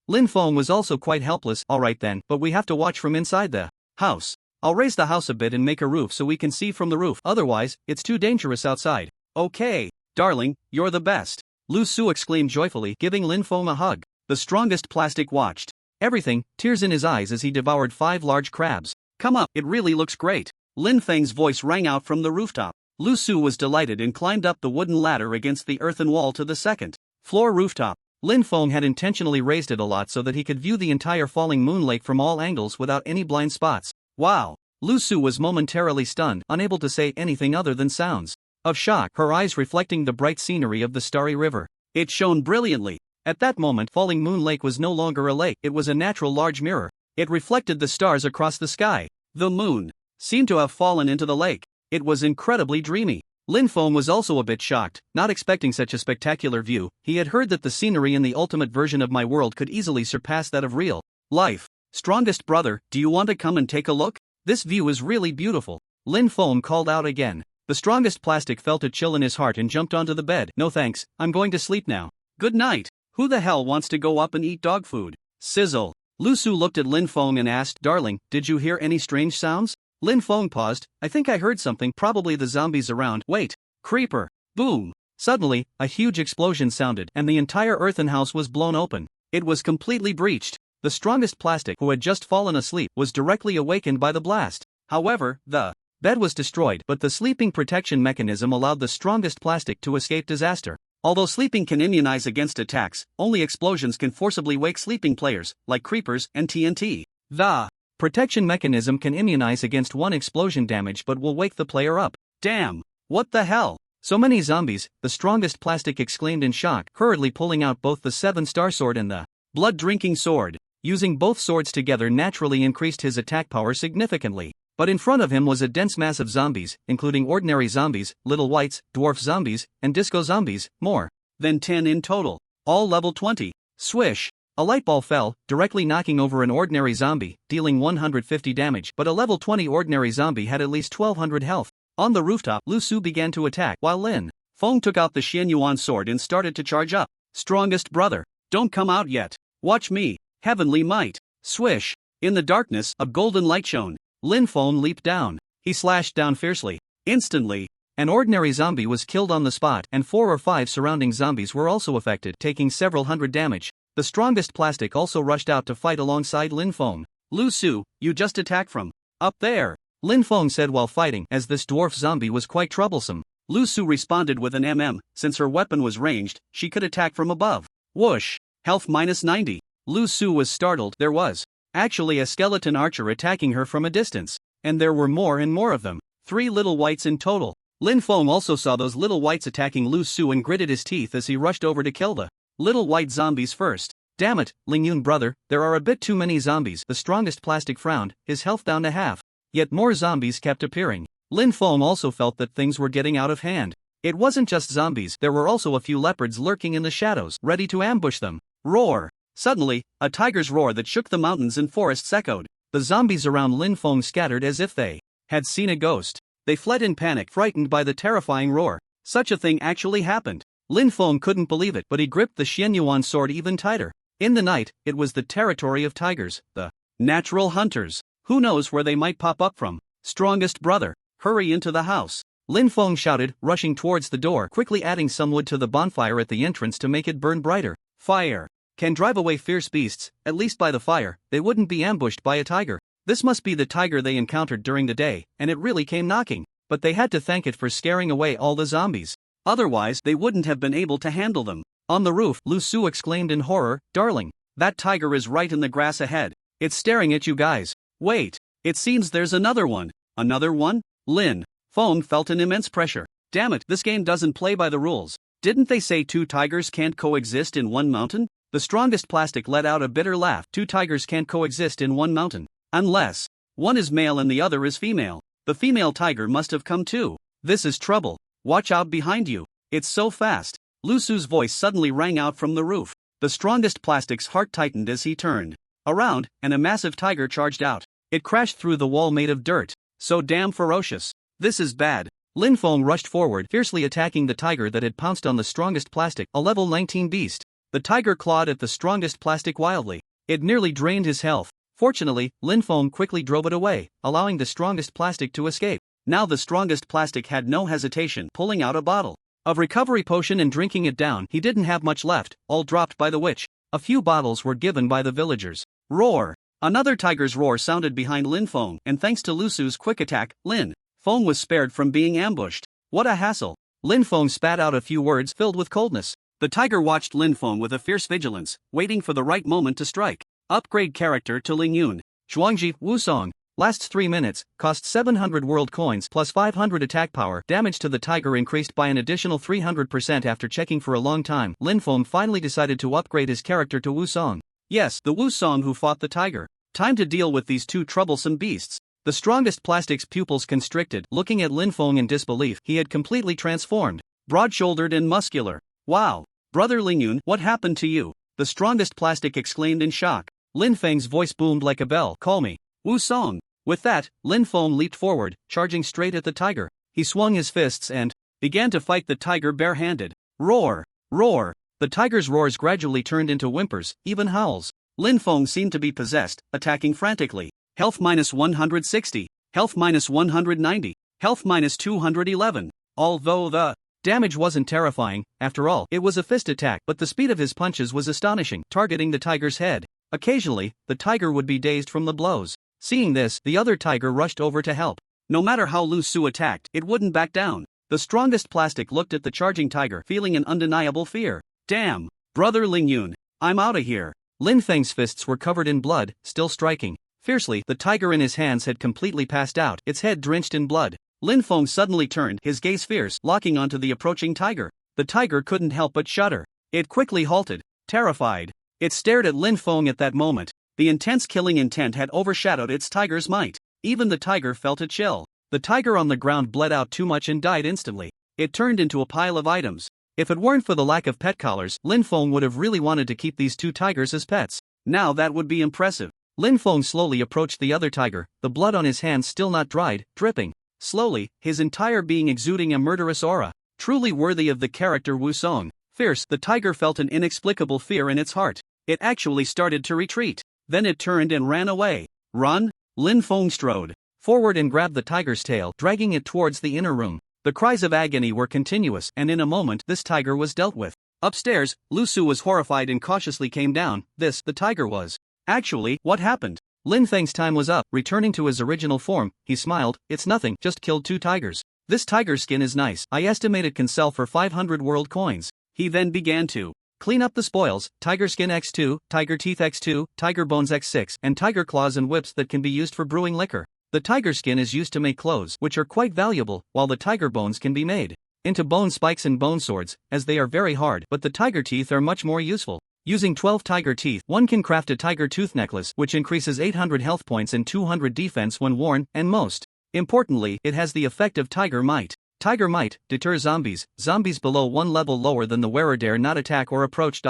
Lin Feng was also quite helpless. Alright then, but we have to watch from inside the house. I'll raise the house a bit and make a roof so we can see from the roof. Otherwise, it's too dangerous outside. Okay, darling, you're the best. Lu Su exclaimed joyfully, giving Lin Feng a hug. The strongest plastic watched everything, tears in his eyes as he devoured 5 large crabs. Come up, it really looks great. Lin Feng's voice rang out from the rooftop. Lu Su was delighted and climbed up the wooden ladder against the earthen wall to the 2nd floor rooftop. Lin Feng had intentionally raised it a lot so that he could view the entire falling moon lake from all angles without any blind spots. Wow! Lu Su was momentarily stunned, unable to say anything other than sounds of shock, her eyes reflecting the bright scenery of the starry river. It shone brilliantly. At that moment, Falling Moon Lake was no longer a lake, it was a natural large mirror. It reflected the stars across the sky. The moon seemed to have fallen into the lake. It was incredibly dreamy. Lin Feng was also a bit shocked, not expecting such a spectacular view. He had heard that the scenery in the ultimate version of my world could easily surpass that of real life. Strongest brother, do you want to come and take a look? This view is really beautiful. Lin Feng called out again. The strongest plastic felt a chill in his heart and jumped onto the bed. No thanks, I'm going to sleep now. Good night. Who the hell wants to go up and eat dog food? Sizzle. Lu Su looked at Lin Feng and asked, Darling, did you hear any strange sounds? Lin Feng paused. I think I heard something, probably the zombies around. Wait. Creeper. Boom. Suddenly, a huge explosion sounded and the entire earthen house was blown open. It was completely breached. The strongest plastic, who had just fallen asleep, was directly awakened by the blast. However, the bed was destroyed, but the sleeping protection mechanism allowed the strongest plastic to escape disaster. Although sleeping can immunize against attacks, only explosions can forcibly wake sleeping players, like creepers and TNT. The protection mechanism can immunize against one explosion damage but will wake the player up. Damn! What the hell? So many zombies, the strongest plastic exclaimed in shock, hurriedly pulling out both the 7-star sword and the blood-drinking sword. Using both swords together naturally increased his attack power significantly. But in front of him was a dense mass of zombies, including ordinary zombies, little whites, dwarf zombies, and disco zombies, more than 10 in total. All level 20. Swish! A light ball fell, directly knocking over an ordinary zombie, dealing 150 damage, but a level 20 ordinary zombie had at least 1200 health. On the rooftop, Lu Su began to attack, while Lin Feng took out the Xianyuan sword and started to charge up. Strongest brother, don't come out yet. Watch me. Heavenly might. Swish. In the darkness, a golden light shone. Lin Feng leaped down. He slashed down fiercely. Instantly, an ordinary zombie was killed on the spot, and 4 or 5 surrounding zombies were also affected, taking several hundred damage. The strongest plastic also rushed out to fight alongside Lin Feng. Lu Su, you just attack from up there, Lin Feng said while fighting, as this dwarf zombie was quite troublesome. Lu Su responded with an since her weapon was ranged, she could attack from above. Whoosh! Health minus 90. Lu Su was startled. There was actually a skeleton archer attacking her from a distance. And there were more and more of them. 3 little whites in total. Lin Feng also saw those little whites attacking Lu Su and gritted his teeth as he rushed over to kill the little white zombies first. Damn it, Lingyun brother, there are a bit too many zombies. The strongest plastic frowned, his health down to half. Yet more zombies kept appearing. Lin Feng also felt that things were getting out of hand. It wasn't just zombies, there were also a few leopards lurking in the shadows, ready to ambush them. Roar! Suddenly, a tiger's roar that shook the mountains and forests echoed. The zombies around Lin Feng scattered as if they had seen a ghost. They fled in panic, frightened by the terrifying roar. Such a thing actually happened. Lin Feng couldn't believe it, but he gripped the Xianyuan sword even tighter. In the night, it was the territory of tigers, the natural hunters. Who knows where they might pop up from? Strongest brother, hurry into the house. Lin Feng shouted, rushing towards the door, quickly adding some wood to the bonfire at the entrance to make it burn brighter. Fire can drive away fierce beasts, at least by the fire, they wouldn't be ambushed by a tiger. This must be the tiger they encountered during the day, and it really came knocking. But they had to thank it for scaring away all the zombies. Otherwise, they wouldn't have been able to handle them. On the roof, Lu Su exclaimed in horror, darling, that tiger is right in the grass ahead. It's staring at you guys. Wait, it seems there's another one. Another one? Lin Feng felt an immense pressure. Damn it, this game doesn't play by the rules. Didn't they say 2 tigers can't coexist in one mountain? The strongest plastic let out a bitter laugh. 2 tigers can't coexist in one mountain. Unless one is male and the other is female. The female tiger must have come too. This is trouble. Watch out behind you. It's so fast. Lu Su's voice suddenly rang out from the roof. The strongest plastic's heart tightened as he turned around, and a massive tiger charged out. It crashed through the wall made of dirt. So damn ferocious. This is bad. Lin Feng rushed forward, fiercely attacking the tiger that had pounced on the strongest plastic, a level 19 beast. The tiger clawed at the strongest plastic wildly. It nearly drained his health. Fortunately, Lin Feng quickly drove it away, allowing the strongest plastic to escape. Now the strongest plastic had no hesitation, pulling out a bottle of recovery potion and drinking it down. He didn't have much left, all dropped by the witch. A few bottles were given by the villagers. Roar! Another tiger's roar sounded behind Lin Feng, and thanks to Lu Su's quick attack, Lin Feng was spared from being ambushed. What a hassle! Lin Feng spat out a few words filled with coldness. The tiger watched Lin Feng with a fierce vigilance, waiting for the right moment to strike. Upgrade character to Lingyun. Zhuangji Wusong. Lasts 3 minutes, costs 700 world coins plus 500 attack power. Damage to the tiger increased by an additional 300% after checking for a long time. Lin Feng finally decided to upgrade his character to Wusong. Yes, the Wusong who fought the tiger. Time to deal with these 2 troublesome beasts. The strongest plastic's pupils constricted, looking at Lin Feng in disbelief. He had completely transformed. Broad-shouldered and muscular. Wow! Brother Lingyun, what happened to you? The strongest plastic exclaimed in shock. Lin Feng's voice boomed like a bell. Call me Wusong. With that, Lin Feng leaped forward, charging straight at the tiger. He swung his fists and began to fight the tiger barehanded. Roar! Roar! The tiger's roars gradually turned into whimpers, even howls. Lin Feng seemed to be possessed, attacking frantically. Health minus 160. Health minus 190. Health minus 211. Although the damage wasn't terrifying, after all, it was a fist attack, but the speed of his punches was astonishing, targeting the tiger's head. Occasionally, the tiger would be dazed from the blows. Seeing this, the other tiger rushed over to help. No matter how Lu Su attacked, it wouldn't back down. The strongest plastic looked at the charging tiger, feeling an undeniable fear. Damn! Brother Lingyun, I'm outta here. Lin Feng's fists were covered in blood, still striking. Fiercely, the tiger in his hands had completely passed out, its head drenched in blood. Lin Feng suddenly turned, his gaze fierce, locking onto the approaching tiger. The tiger couldn't help but shudder. It quickly halted, terrified. It stared at Lin Feng at that moment. The intense killing intent had overshadowed its tiger's might. Even the tiger felt a chill. The tiger on the ground bled out too much and died instantly. It turned into a pile of items. If it weren't for the lack of pet collars, Lin Feng would have really wanted to keep these 2 tigers as pets. Now that would be impressive. Lin Feng slowly approached the other tiger, the blood on his hands still not dried, dripping. Slowly, his entire being exuding a murderous aura. truly worthy of the character Wu Song. Fierce, the tiger felt an inexplicable fear in its heart. It actually started to retreat. Then it turned and ran away. Run? Lin Feng strode forward and grabbed the tiger's tail, dragging it towards the inner room. The cries of agony were continuous, and in a moment this tiger was dealt with. Upstairs, Lu Su was horrified and cautiously came down. The tiger was. Actually, what happened? Lin Feng's time was up. Returning to his original form, he smiled. It's nothing, just killed 2 tigers. This tiger skin is nice. I estimate it can sell for 500 world coins. He then began to clean up the spoils: tiger skin X2, tiger teeth X2, tiger bones X6, and tiger claws and whips that can be used for brewing liquor. The tiger skin is used to make clothes, which are quite valuable, while the tiger bones can be made into bone spikes and bone swords, as they are very hard, but the tiger teeth are much more useful. Using 12 tiger teeth, one can craft a tiger tooth necklace, which increases 800 health points and 200 defense when worn, and most importantly, it has the effect of tiger might. Tiger might deters zombies. Zombies below 1 level lower than the wearer dare not attack or approach.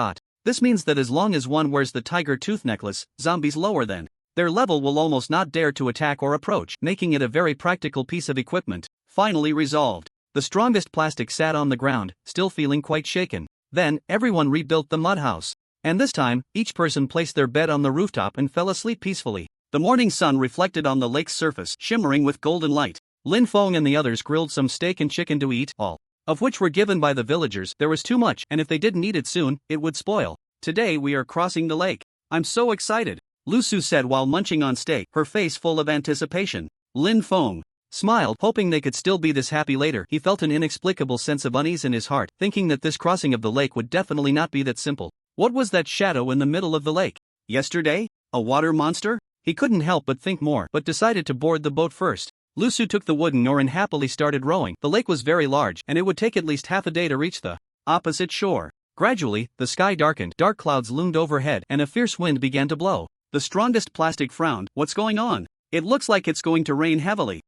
This means that as long as one wears the tiger tooth necklace, zombies lower than their level will almost not dare to attack or approach, making it a very practical piece of equipment. Finally resolved. The strongest plastic sat on the ground, still feeling quite shaken. Then, everyone rebuilt the mud house. And this time, each person placed their bed on the rooftop and fell asleep peacefully. The morning sun reflected on the lake's surface, shimmering with golden light. Lin Feng and the others grilled some steak and chicken to eat, all of which were given by the villagers. There was too much, and if they didn't eat it soon, it would spoil. Today we are crossing the lake. I'm so excited, Lu Su said while munching on steak, her face full of anticipation. Lin Feng smiled, hoping they could still be this happy later. He felt an inexplicable sense of unease in his heart, thinking that this crossing of the lake would definitely not be that simple. What was that shadow in the middle of the lake? Yesterday? A water monster? He couldn't help but think more, but decided to board the boat first. Lu Su took the wooden oar and happily started rowing. The lake was very large, and it would take at least half a day to reach the opposite shore. Gradually, the sky darkened, dark clouds loomed overhead, and a fierce wind began to blow. The strongest plastic frowned. What's going on? It looks like it's going to rain heavily.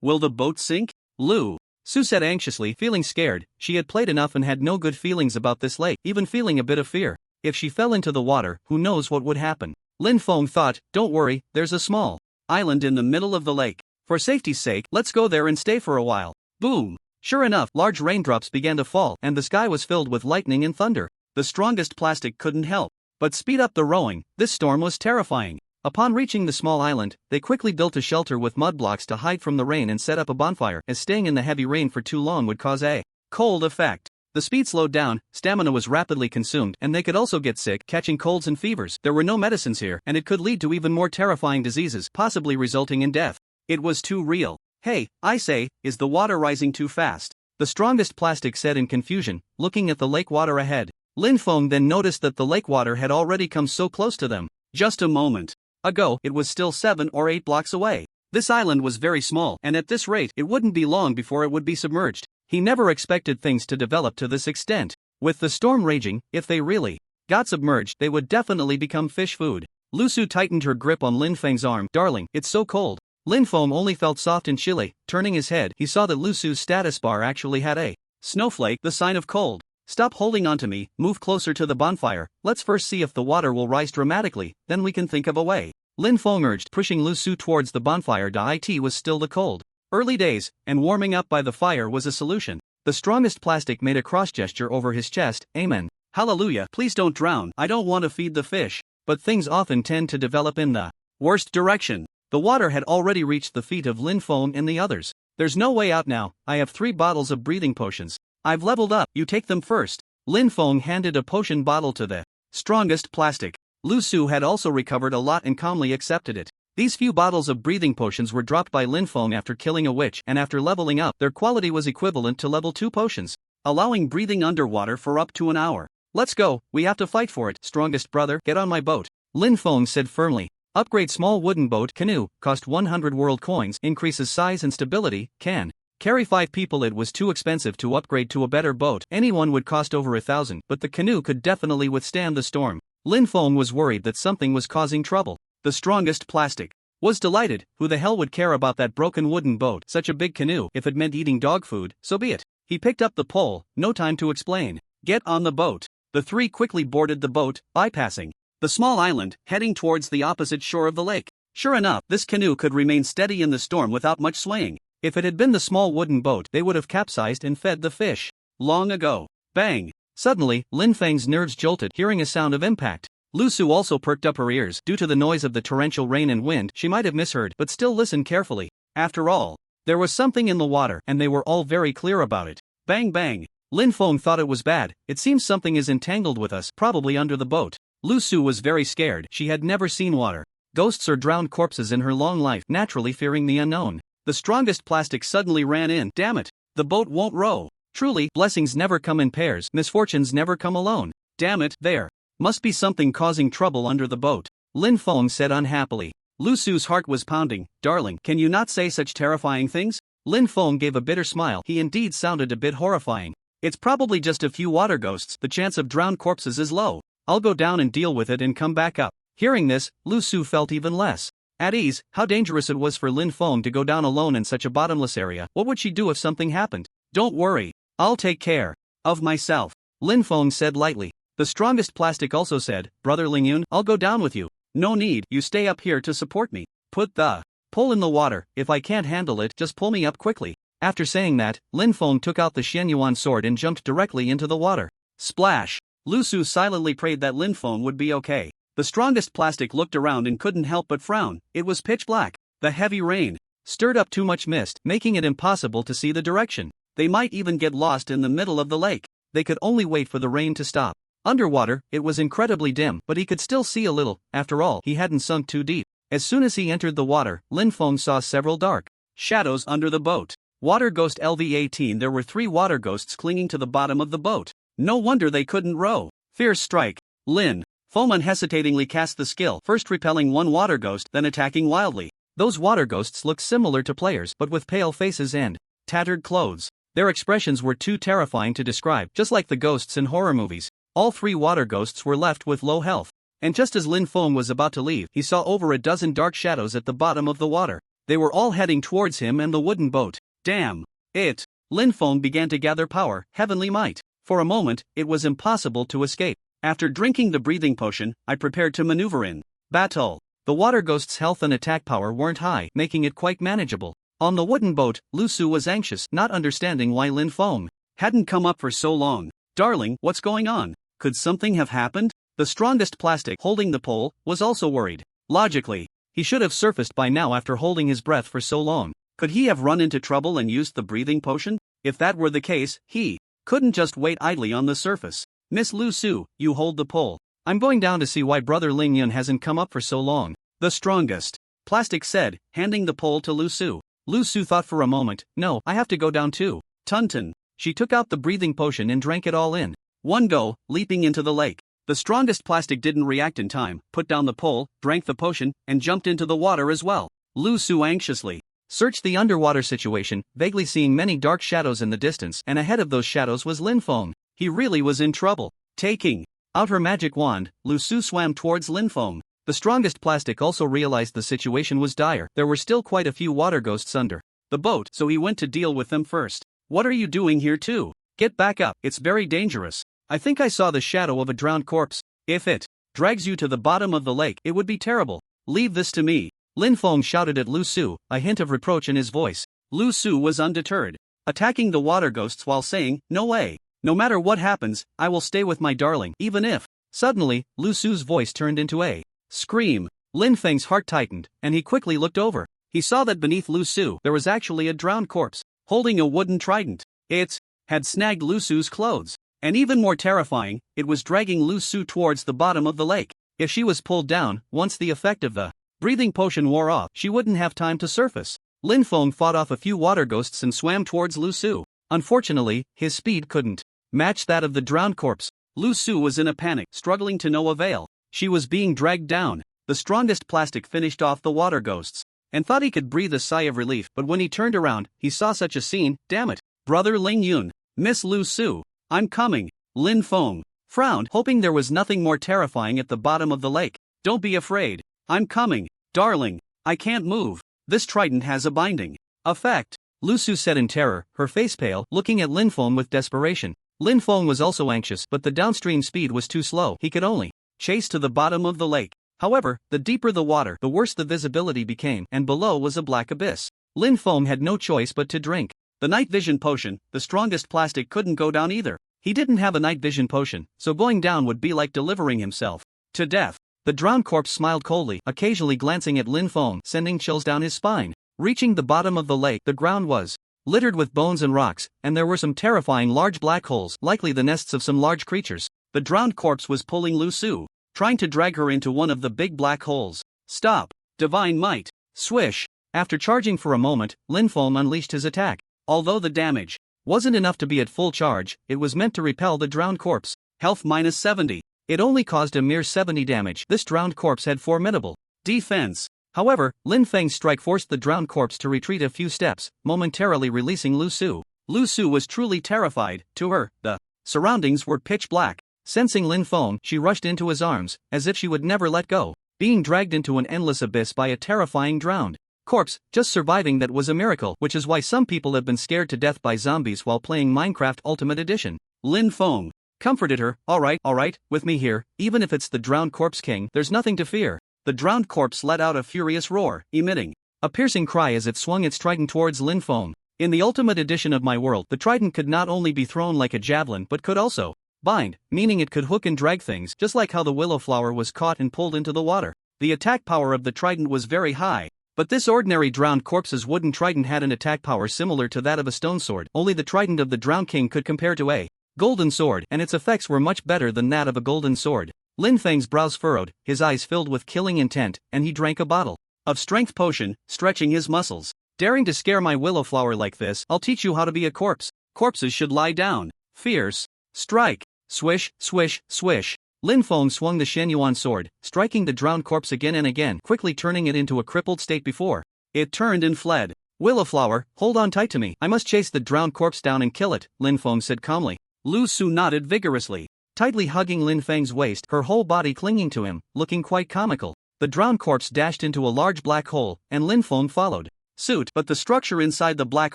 Will the boat sink? Lu Su said anxiously, feeling scared. She had played enough and had no good feelings about this lake, even feeling a bit of fear. If she fell into the water, who knows what would happen? Lin Feng thought, don't worry, there's a small island in the middle of the lake. For safety's sake, let's go there and stay for a while. Boom! Sure enough, large raindrops began to fall, and the sky was filled with lightning and thunder. The strongest plastic couldn't help but speed up the rowing. This storm was terrifying. Upon reaching the small island, they quickly built a shelter with mud blocks to hide from the rain and set up a bonfire, as staying in the heavy rain for too long would cause a cold effect. The speed slowed down, stamina was rapidly consumed, and they could also get sick, catching colds and fevers. There were no medicines here, and it could lead to even more terrifying diseases, possibly resulting in death. It was too real. Hey, I say, is the water rising too fast? The strongest plastic said in confusion, looking at the lake water ahead. Lin Feng then noticed that the lake water had already come so close to them. Just a moment ago, it was still 7 or 8 blocks away. This island was very small, and at this rate, it wouldn't be long before it would be submerged. He never expected things to develop to this extent. With the storm raging, if they really got submerged, they would definitely become fish food. Lu Su tightened her grip on Lin Feng's arm. Darling, it's so cold. Lin Feng only felt soft and chilly. Turning his head, he saw that Lu Su's status bar actually had a snowflake, the sign of cold. Stop holding onto me, move closer to the bonfire. Let's first see if the water will rise dramatically, then we can think of a way. Lin Feng urged, pushing Lu Su towards the bonfire. It was still the cold early days, and warming up by the fire was a solution. The strongest plastic made a cross gesture over his chest. Amen. Hallelujah. Please don't drown. I don't want to feed the fish. But things often tend to develop in the worst direction. The water had already reached the feet of Lin Feng and the others. There's no way out now. I have 3 bottles of breathing potions. I've leveled up. You take them first. Lin Feng handed a potion bottle to the strongest plastic. Lu Su had also recovered a lot and calmly accepted it. These few bottles of breathing potions were dropped by Lin Feng after killing a witch, and after leveling up, their quality was equivalent to level 2 potions, allowing breathing underwater for up to an hour. Let's go, we have to fight for it. Strongest brother, get on my boat, Lin Feng said firmly. Upgrade small wooden boat canoe, cost 100 world coins, increases size and stability, can carry 5 people. It was too expensive to upgrade to a better boat. Anyone would cost over 1,000, but the canoe could definitely withstand the storm. Lin Feng was worried that something was causing trouble. The strongest plastic was delighted. Who the hell would care about that broken wooden boat? Such a big canoe. If it meant eating dog food, so be it. He picked up the pole, no time to explain. Get on the boat. The 3 quickly boarded the boat, bypassing the small island, heading towards the opposite shore of the lake. Sure enough, this canoe could remain steady in the storm without much swaying. If it had been the small wooden boat, they would have capsized and fed the fish. Long ago. Bang! Suddenly, Lin Feng's nerves jolted, hearing a sound of impact. Lu Su also perked up her ears. Due to the noise of the torrential rain and wind, she might have misheard, but still listened carefully. After all, there was something in the water, and they were all very clear about it. Bang bang! Lin Feng thought it was bad. It seems something is entangled with us, probably under the boat. Lu Su was very scared. She had never seen water, ghosts or drowned corpses in her long life, naturally fearing the unknown. The strongest plastic suddenly ran in. Damn it! The boat won't row. Truly, blessings never come in pairs, misfortunes never come alone. Damn it, there must be something causing trouble under the boat, Lin Feng said unhappily. Lu Su's heart was pounding. Darling, can you not say such terrifying things? Lin Feng gave a bitter smile. He indeed sounded a bit horrifying. It's probably just a few water ghosts. The chance of drowned corpses is low. I'll go down and deal with it and come back up. Hearing this, Lu Su felt even less at ease. How dangerous it was for Lin Feng to go down alone in such a bottomless area. What would she do if something happened? Don't worry. I'll take care of myself, Lin Feng said lightly. The strongest plastic also said, Brother Lingyun, I'll go down with you. No need, you stay up here to support me. Put the pole in the water. If I can't handle it, just pull me up quickly. After saying that, Lin Feng took out the Xianyuan sword and jumped directly into the water. Splash! Lu Su silently prayed that Lin Feng would be okay. The strongest plastic looked around and couldn't help but frown. It was pitch black. The heavy rain stirred up too much mist, making it impossible to see the direction. They might even get lost in the middle of the lake. They could only wait for the rain to stop. Underwater, it was incredibly dim, but he could still see a little. After all, he hadn't sunk too deep. As soon as he entered the water, Lin Feng saw several dark shadows under the boat. Water Ghost LV-18. There were 3 water ghosts clinging to the bottom of the boat. No wonder they couldn't row. Fierce strike. Lin Feng unhesitatingly cast the skill, first repelling one water ghost, then attacking wildly. Those water ghosts looked similar to players, but with pale faces and tattered clothes. Their expressions were too terrifying to describe, just like the ghosts in horror movies. All 3 water ghosts were left with low health. And just as Lin Feng was about to leave, he saw over a dozen dark shadows at the bottom of the water. They were all heading towards him and the wooden boat. Damn it! Lin Feng began to gather power, heavenly might. For a moment, it was impossible to escape. After drinking the breathing potion, I prepared to maneuver in battle. The water ghost's health and attack power weren't high, making it quite manageable. On the wooden boat, Lu Su was anxious, not understanding why Lin Feng hadn't come up for so long. Darling, what's going on? Could something have happened? The strongest plastic, holding the pole, was also worried. Logically, he should have surfaced by now after holding his breath for so long. Could he have run into trouble and used the breathing potion? If that were the case, he couldn't just wait idly on the surface. Miss Lu Su, you hold the pole. I'm going down to see why Brother Lingyun hasn't come up for so long. The strongest plastic said, handing the pole to Lu Su. Lu Su thought for a moment. No, I have to go down too. Tun. She took out the breathing potion and drank it all in one go, leaping into the lake. The strongest plastic didn't react in time, put down the pole, drank the potion, and jumped into the water as well. Lu Su anxiously searched the underwater situation, vaguely seeing many dark shadows in the distance, and ahead of those shadows was Lin Feng. He really was in trouble. Taking out her magic wand, Lu Su swam towards Lin Feng. The strongest plastic also realized the situation was dire. There were still quite a few water ghosts under the boat, so he went to deal with them first. What are you doing here too? Get back up, it's very dangerous. I think I saw the shadow of a drowned corpse. If it drags you to the bottom of the lake, it would be terrible. Leave this to me. Lin Feng shouted at Lu Su, a hint of reproach in his voice. Lu Su was undeterred, attacking the water ghosts while saying, no way. No matter what happens, I will stay with my darling, even if. Suddenly, Lu Su's voice turned into a scream. Lin Feng's heart tightened, and he quickly looked over. He saw that beneath Lu Su, there was actually a drowned corpse, holding a wooden trident. It had snagged Lu Su's clothes. And even more terrifying, it was dragging Lu Su towards the bottom of the lake. If she was pulled down, once the effect of the breathing potion wore off, she wouldn't have time to surface. Lin Feng fought off a few water ghosts and swam towards Lu Su. Unfortunately, his speed couldn't match that of the drowned corpse. Lu Su was in a panic, struggling to no avail. She was being dragged down. The strongest plastic finished off the water ghosts, and thought he could breathe a sigh of relief, but when he turned around, he saw such a scene. Damn it. Brother Lingyun. Miss Lu Su. I'm coming. Lin Feng frowned, hoping there was nothing more terrifying at the bottom of the lake. Don't be afraid. I'm coming. Darling, I can't move. This trident has a binding effect. Lu Su said in terror, her face pale, looking at Lin Feng with desperation. Lin Feng was also anxious, but the downstream speed was too slow. He could only chase to the bottom of the lake. However, the deeper the water, the worse the visibility became, and below was a black abyss. Lin Feng had no choice but to drink. The night vision potion, the strongest plastic, couldn't go down either. He didn't have a night vision potion, so going down would be like delivering himself to death. The drowned corpse smiled coldly, occasionally glancing at Lin Feng, sending chills down his spine. Reaching the bottom of the lake, the ground was littered with bones and rocks, and there were some terrifying large black holes, likely the nests of some large creatures. The drowned corpse was pulling Lu Su, trying to drag her into one of the big black holes. Stop! Divine might! Swish! After charging for a moment, Lin Feng unleashed his attack. Although the damage wasn't enough to be at full charge, it was meant to repel the drowned corpse. Health minus 70. It only caused a mere 70 damage. This drowned corpse had formidable defense. However, Lin Feng's strike forced the drowned corpse to retreat a few steps, momentarily releasing Lu Su. Lu Su was truly terrified. To her, the surroundings were pitch black. Sensing Lin Feng, she rushed into his arms, as if she would never let go. Being dragged into an endless abyss by a terrifying drowned corpse, just surviving that was a miracle, which is why some people have been scared to death by zombies while playing Minecraft Ultimate Edition. Lin Feng comforted her. Alright, with me here, even if it's the drowned corpse king, there's nothing to fear. The drowned corpse let out a furious roar, emitting a piercing cry as it swung its trident towards Lin Feng. In the Ultimate Edition of my world, the trident could not only be thrown like a javelin but could also bind, meaning it could hook and drag things, just like how the willow flower was caught and pulled into the water. The attack power of the trident was very high, but this ordinary drowned corpse's wooden trident had an attack power similar to that of a stone sword. Only the trident of the drowned king could compare to a golden sword, and its effects were much better than that of a golden sword. Lin Feng's brows furrowed, his eyes filled with killing intent, and he drank a bottle of strength potion, stretching his muscles. Daring to scare my willow flower like this, I'll teach you how to be a corpse. Corpses should lie down. Fierce. Strike. Swish, swish, swish. Lin Feng swung the Shenyuan sword, striking the drowned corpse again and again, quickly turning it into a crippled state before it turned and fled. Willow flower, hold on tight to me. I must chase the drowned corpse down and kill it, Lin Feng said calmly. Lu Su nodded vigorously, tightly hugging Lin Feng's waist, her whole body clinging to him, looking quite comical. The drowned corpse dashed into a large black hole, and Lin Feng followed suit, but the structure inside the black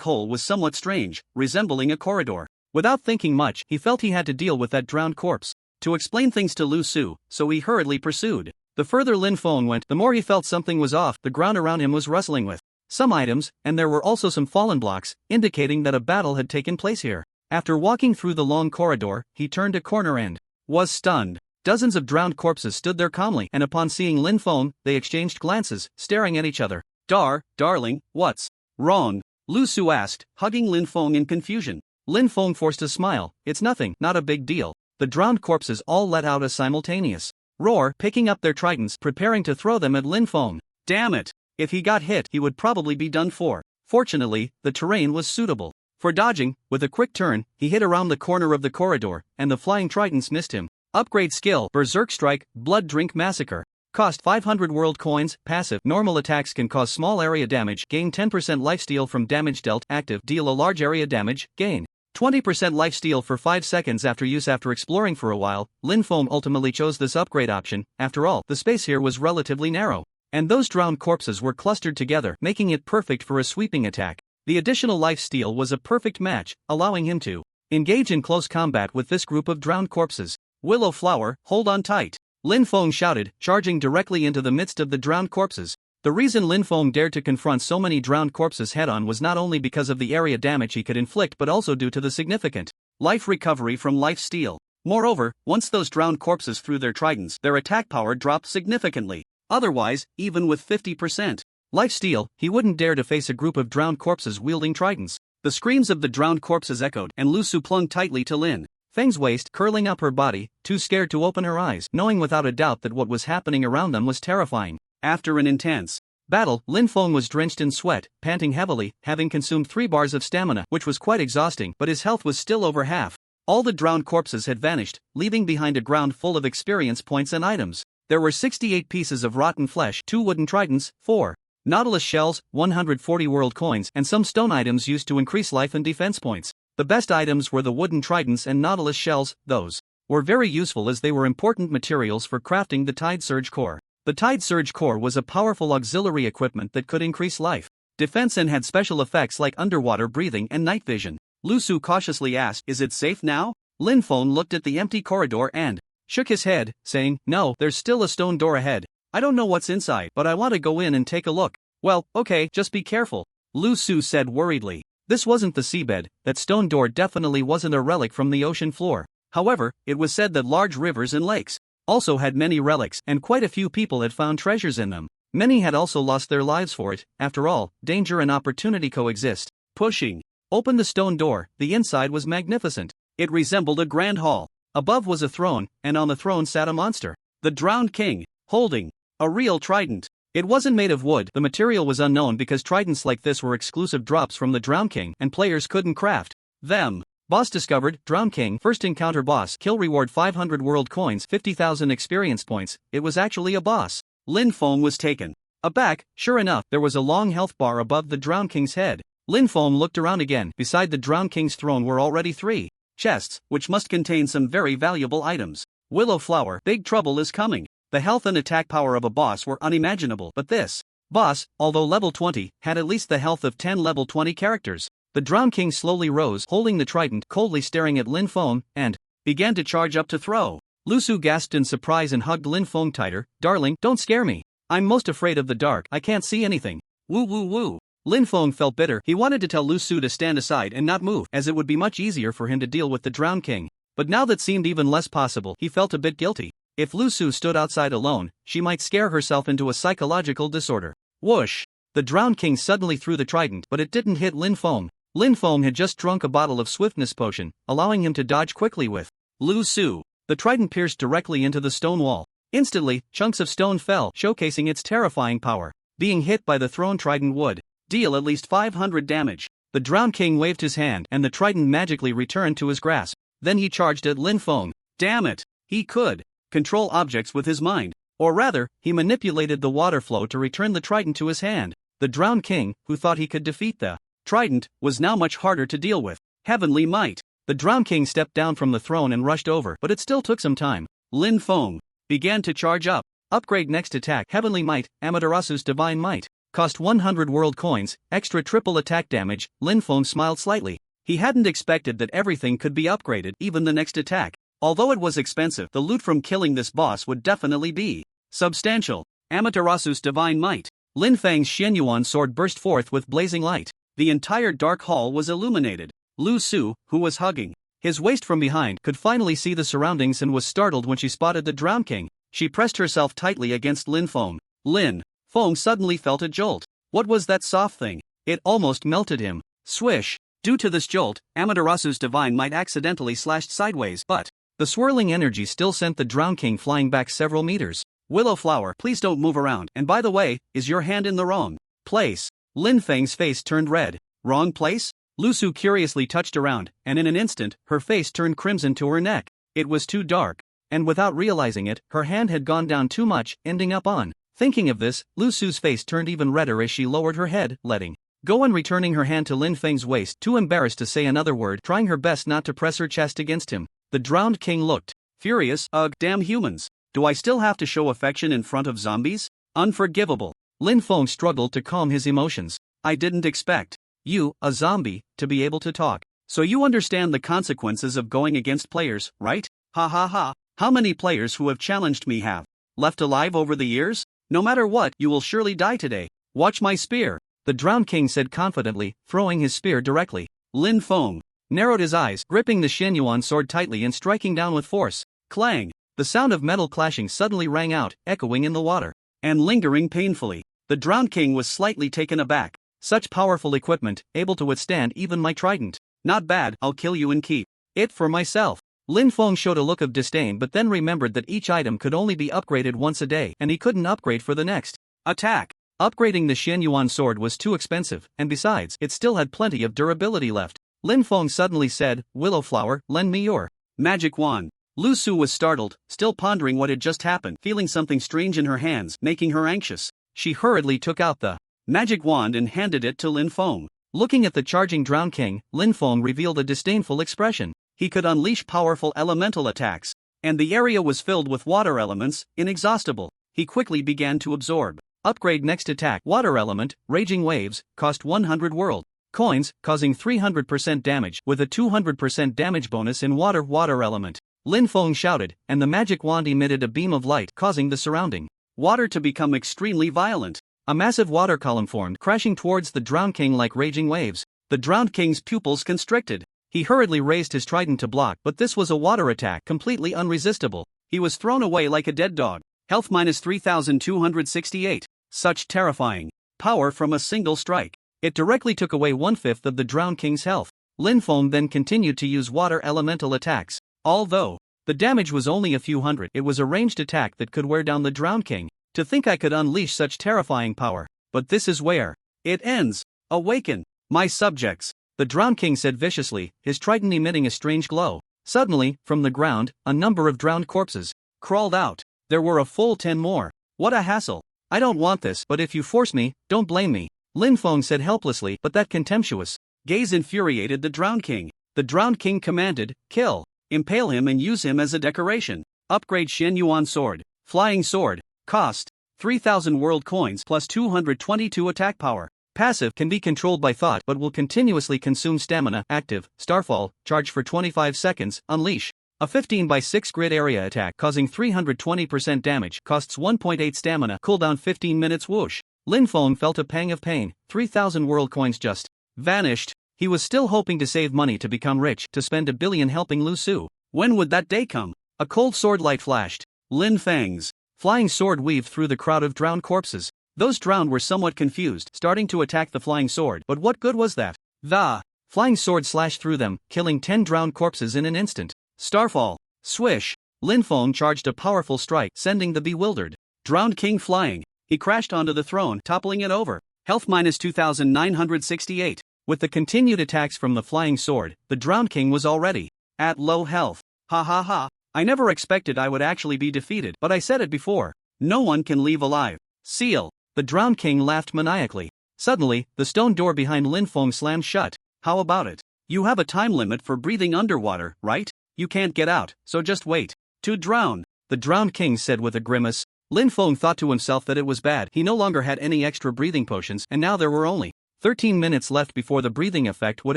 hole was somewhat strange, resembling a corridor. Without thinking much, he felt he had to deal with that drowned corpse to explain things to Lu Su, so he hurriedly pursued. The further Lin Feng went, the more he felt something was off. The ground around him was rustling with some items, and there were also some fallen blocks, indicating that a battle had taken place here. After walking through the long corridor, he turned a corner and was stunned. Dozens of drowned corpses stood there calmly, and upon seeing Lin Feng, they exchanged glances, staring at each other. Darling, what's wrong? Lu Su asked, hugging Lin Feng in confusion. Lin Feng forced a smile. It's nothing, not a big deal. The drowned corpses all let out a simultaneous roar, picking up their tridents, preparing to throw them at Lin Feng. Damn it! If he got hit, he would probably be done for. Fortunately, the terrain was suitable for dodging. With a quick turn, he hit around the corner of the corridor, and the flying tridents missed him. Upgrade skill: Berserk Strike, Blood Drink Massacre. Cost 500 world coins. Passive: normal attacks can cause small area damage. Gain 10% lifesteal from damage dealt. Active: deal a large area damage. Gain 20% lifesteal for 5 seconds after use. After exploring for a while, Lin Feng ultimately chose this upgrade option. After all, the space here was relatively narrow, and those drowned corpses were clustered together, making it perfect for a sweeping attack. The additional lifesteal was a perfect match, allowing him to engage in close combat with this group of drowned corpses. Willow flower, hold on tight, Lin Feng shouted, charging directly into the midst of the drowned corpses. The reason Lin Feng dared to confront so many drowned corpses head-on was not only because of the area damage he could inflict but also due to the significant life recovery from lifesteal. Moreover, once those drowned corpses threw their tridents, their attack power dropped significantly. Otherwise, even with 50% lifesteal, he wouldn't dare to face a group of drowned corpses wielding tridents. The screams of the drowned corpses echoed, and Lu Su clung tightly to Lin Feng's waist, curling up her body, too scared to open her eyes, knowing without a doubt that what was happening around them was terrifying. After an intense battle, Lin Feng was drenched in sweat, panting heavily, having consumed 3 bars of stamina, which was quite exhausting, but his health was still over half. All the drowned corpses had vanished, leaving behind a ground full of experience points and items. There were 68 pieces of rotten flesh, 2 wooden tridents, 4 nautilus shells, 140 world coins, and some stone items used to increase life and defense points. The best items were the wooden tridents and nautilus shells. Those were very useful as they were important materials for crafting the Tide Surge Core. The Tide Surge Core was a powerful auxiliary equipment that could increase life, defense, and had special effects like underwater breathing and night vision. Lu Su cautiously asked, "Is it safe now?" Lin Feng looked at the empty corridor and shook his head, saying, "No, there's still a stone door ahead. I don't know what's inside, but I want to go in and take a look." "Well, okay, just be careful." Lu Su said worriedly. This wasn't the seabed, that stone door definitely wasn't a relic from the ocean floor. However, it was said that large rivers and lakes also had many relics, and quite a few people had found treasures in them. Many had also lost their lives for it. After all, danger and opportunity coexist. Pushing open the stone door, the inside was magnificent. It resembled a grand hall. Above was a throne, and on the throne sat a monster. The drowned king, holding a real trident. It wasn't made of wood, the material was unknown because tridents like this were exclusive drops from the Drowned King and players couldn't craft them. Boss discovered, Drowned King, first encounter boss, kill reward 500 world coins, 50,000 experience points. It was actually a boss. Lin Feng was taken aback. Sure enough, there was a long health bar above the Drowned King's head. Lin Feng looked around again. Beside the Drowned King's throne were already 3 chests, which must contain some very valuable items. Willow Flower, big trouble is coming. The health and attack power of a boss were unimaginable, but this boss, although level 20, had at least the health of 10 level 20 characters. The Drowned King slowly rose, holding the trident, coldly staring at Lin Feng, and began to charge up to throw. Lu Su gasped in surprise and hugged Lin Feng tighter. Darling, don't scare me. I'm most afraid of the dark, I can't see anything. Woo woo woo. Lin Feng felt bitter. He wanted to tell Lu Su to stand aside and not move, as it would be much easier for him to deal with the Drowned King. But now that seemed even less possible, he felt a bit guilty. If Lu Su stood outside alone, she might scare herself into a psychological disorder. Whoosh! The Drowned King suddenly threw the trident, but it didn't hit Lin Feng. Lin Feng had just drunk a bottle of swiftness potion, allowing him to dodge quickly with Lu Su. The trident pierced directly into the stone wall. Instantly, chunks of stone fell, showcasing its terrifying power. Being hit by the thrown trident would deal at least 500 damage. The Drowned King waved his hand, and the trident magically returned to his grasp. Then he charged at Lin Feng. Damn it! He could control objects with his mind. Or rather, he manipulated the water flow to return the trident to his hand. The Drowned King, who thought he could defeat the trident, was now much harder to deal with. Heavenly might! The Drowned King stepped down from the throne and rushed over, but it still took some time. Lin Feng began to charge up. Upgrade next attack, Heavenly Might, Amaterasu's Divine Might. Cost 100 world coins, extra triple attack damage. Lin Feng smiled slightly. He hadn't expected that everything could be upgraded, even the next attack. Although it was expensive, the loot from killing this boss would definitely be substantial. Amaterasu's Divine Might. Lin Feng's Xianyuan sword burst forth with blazing light. The entire dark hall was illuminated. Lu Su, who was hugging his waist from behind, could finally see the surroundings and was startled when she spotted the Drowned King. She pressed herself tightly against Lin Feng. Lin Feng suddenly felt a jolt. What was that soft thing? It almost melted him. Swish! Due to this jolt, Amaterasu's Divine Might accidentally slashed sideways, but the swirling energy still sent the Drowned King flying back several meters. Willow Flower, please don't move around. And by the way, is your hand in the wrong place? Lin Feng's face turned red. Wrong place? Lu Su curiously touched around, and in an instant, her face turned crimson to her neck. It was too dark. And without realizing it, her hand had gone down too much, ending up on. Thinking of this, Lu Su's face turned even redder as she lowered her head, letting go and returning her hand to Lin Feng's waist, too embarrassed to say another word, trying her best not to press her chest against him. The Drowned King looked furious. Ugh, damn humans. Do I still have to show affection in front of zombies? Unforgivable. Lin Feng struggled to calm his emotions. I didn't expect you, a zombie, to be able to talk. So you understand the consequences of going against players, right? Ha ha ha. How many players who have challenged me have left alive over the years? No matter what, you will surely die today. Watch my spear. The Drowned King said confidently, throwing his spear directly. Lin Feng narrowed his eyes, gripping the Xianyuan sword tightly and striking down with force. Clang! The sound of metal clashing suddenly rang out, echoing in the water, and lingering painfully. The Drowned King was slightly taken aback. Such powerful equipment, able to withstand even my trident. Not bad, I'll kill you and keep it for myself. Lin Feng showed a look of disdain but then remembered that each item could only be upgraded once a day and he couldn't upgrade for the next attack. Upgrading the Xianyuan sword was too expensive, and besides, it still had plenty of durability left. Lin Feng suddenly said, Willow Flower, lend me your magic wand. Lu Su was startled, still pondering what had just happened, feeling something strange in her hands, making her anxious. She hurriedly took out the magic wand and handed it to Lin Feng. Looking at the charging Drowned King, Lin Feng revealed a disdainful expression. He could unleash powerful elemental attacks, and the area was filled with water elements, inexhaustible. He quickly began to absorb. Upgrade next attack, Water Element, Raging Waves, cost 100 world coins, causing 300% damage with a 200% damage bonus in Water Element. Lin Feng shouted, and the magic wand emitted a beam of light, causing the surrounding water to become extremely violent. A massive water column formed, crashing towards the Drowned King like raging waves. The Drowned King's pupils constricted. He hurriedly raised his trident to block, but this was a water attack, completely unresistible. He was thrown away like a dead dog. Health minus 3,268. Such terrifying power from a single strike. It directly took away 1/5 of the Drowned King's health. Lin Feng then continued to use water elemental attacks. Although the damage was only a few hundred, it was a ranged attack that could wear down the Drowned King. To think I could unleash such terrifying power. But this is where it ends. Awaken, my subjects, the Drowned King said viciously, his trident emitting a strange glow. Suddenly, from the ground, a number of drowned corpses crawled out. There were a full 10 more. What a hassle. I don't want this, but if you force me, don't blame me, Lin Feng said helplessly, but that contemptuous gaze infuriated the Drowned King. The Drowned King commanded, kill, impale him and use him as a decoration. Upgrade Shen Yuan Sword. Flying Sword. Cost 3,000 world coins plus 222 attack power. Passive can be controlled by thought but will continuously consume stamina. Active, Starfall, charge for 25 seconds, unleash. A 15/6 grid area attack causing 320% damage, costs 1.8 stamina, cooldown 15 minutes. Whoosh. Lin Feng felt a pang of pain. 3,000 world coins just vanished. He was still hoping to save money to become rich, to spend 1 billion helping Lu Su. When would that day come? A cold sword light flashed. Lin Feng's flying sword weaved through the crowd of drowned corpses. Those drowned were somewhat confused, starting to attack the flying sword, but what good was that? The flying sword slashed through them, killing 10 drowned corpses in an instant. Starfall. Swish. Lin Feng charged a powerful strike, sending the bewildered Drowned King flying. He crashed onto the throne, toppling it over. Health minus 2,968. With the continued attacks from the flying sword, the Drowned King was already at low health. Ha ha ha. I never expected I would actually be defeated, but I said it before. No one can leave alive. Seal. The Drowned King laughed maniacally. Suddenly, the stone door behind Lin Feng slammed shut. How about it? You have a time limit for breathing underwater, right? You can't get out, so just wait to drown, the Drowned King said with a grimace. Lin Feng thought to himself that it was bad. He no longer had any extra breathing potions, and now there were only 13 minutes left before the breathing effect would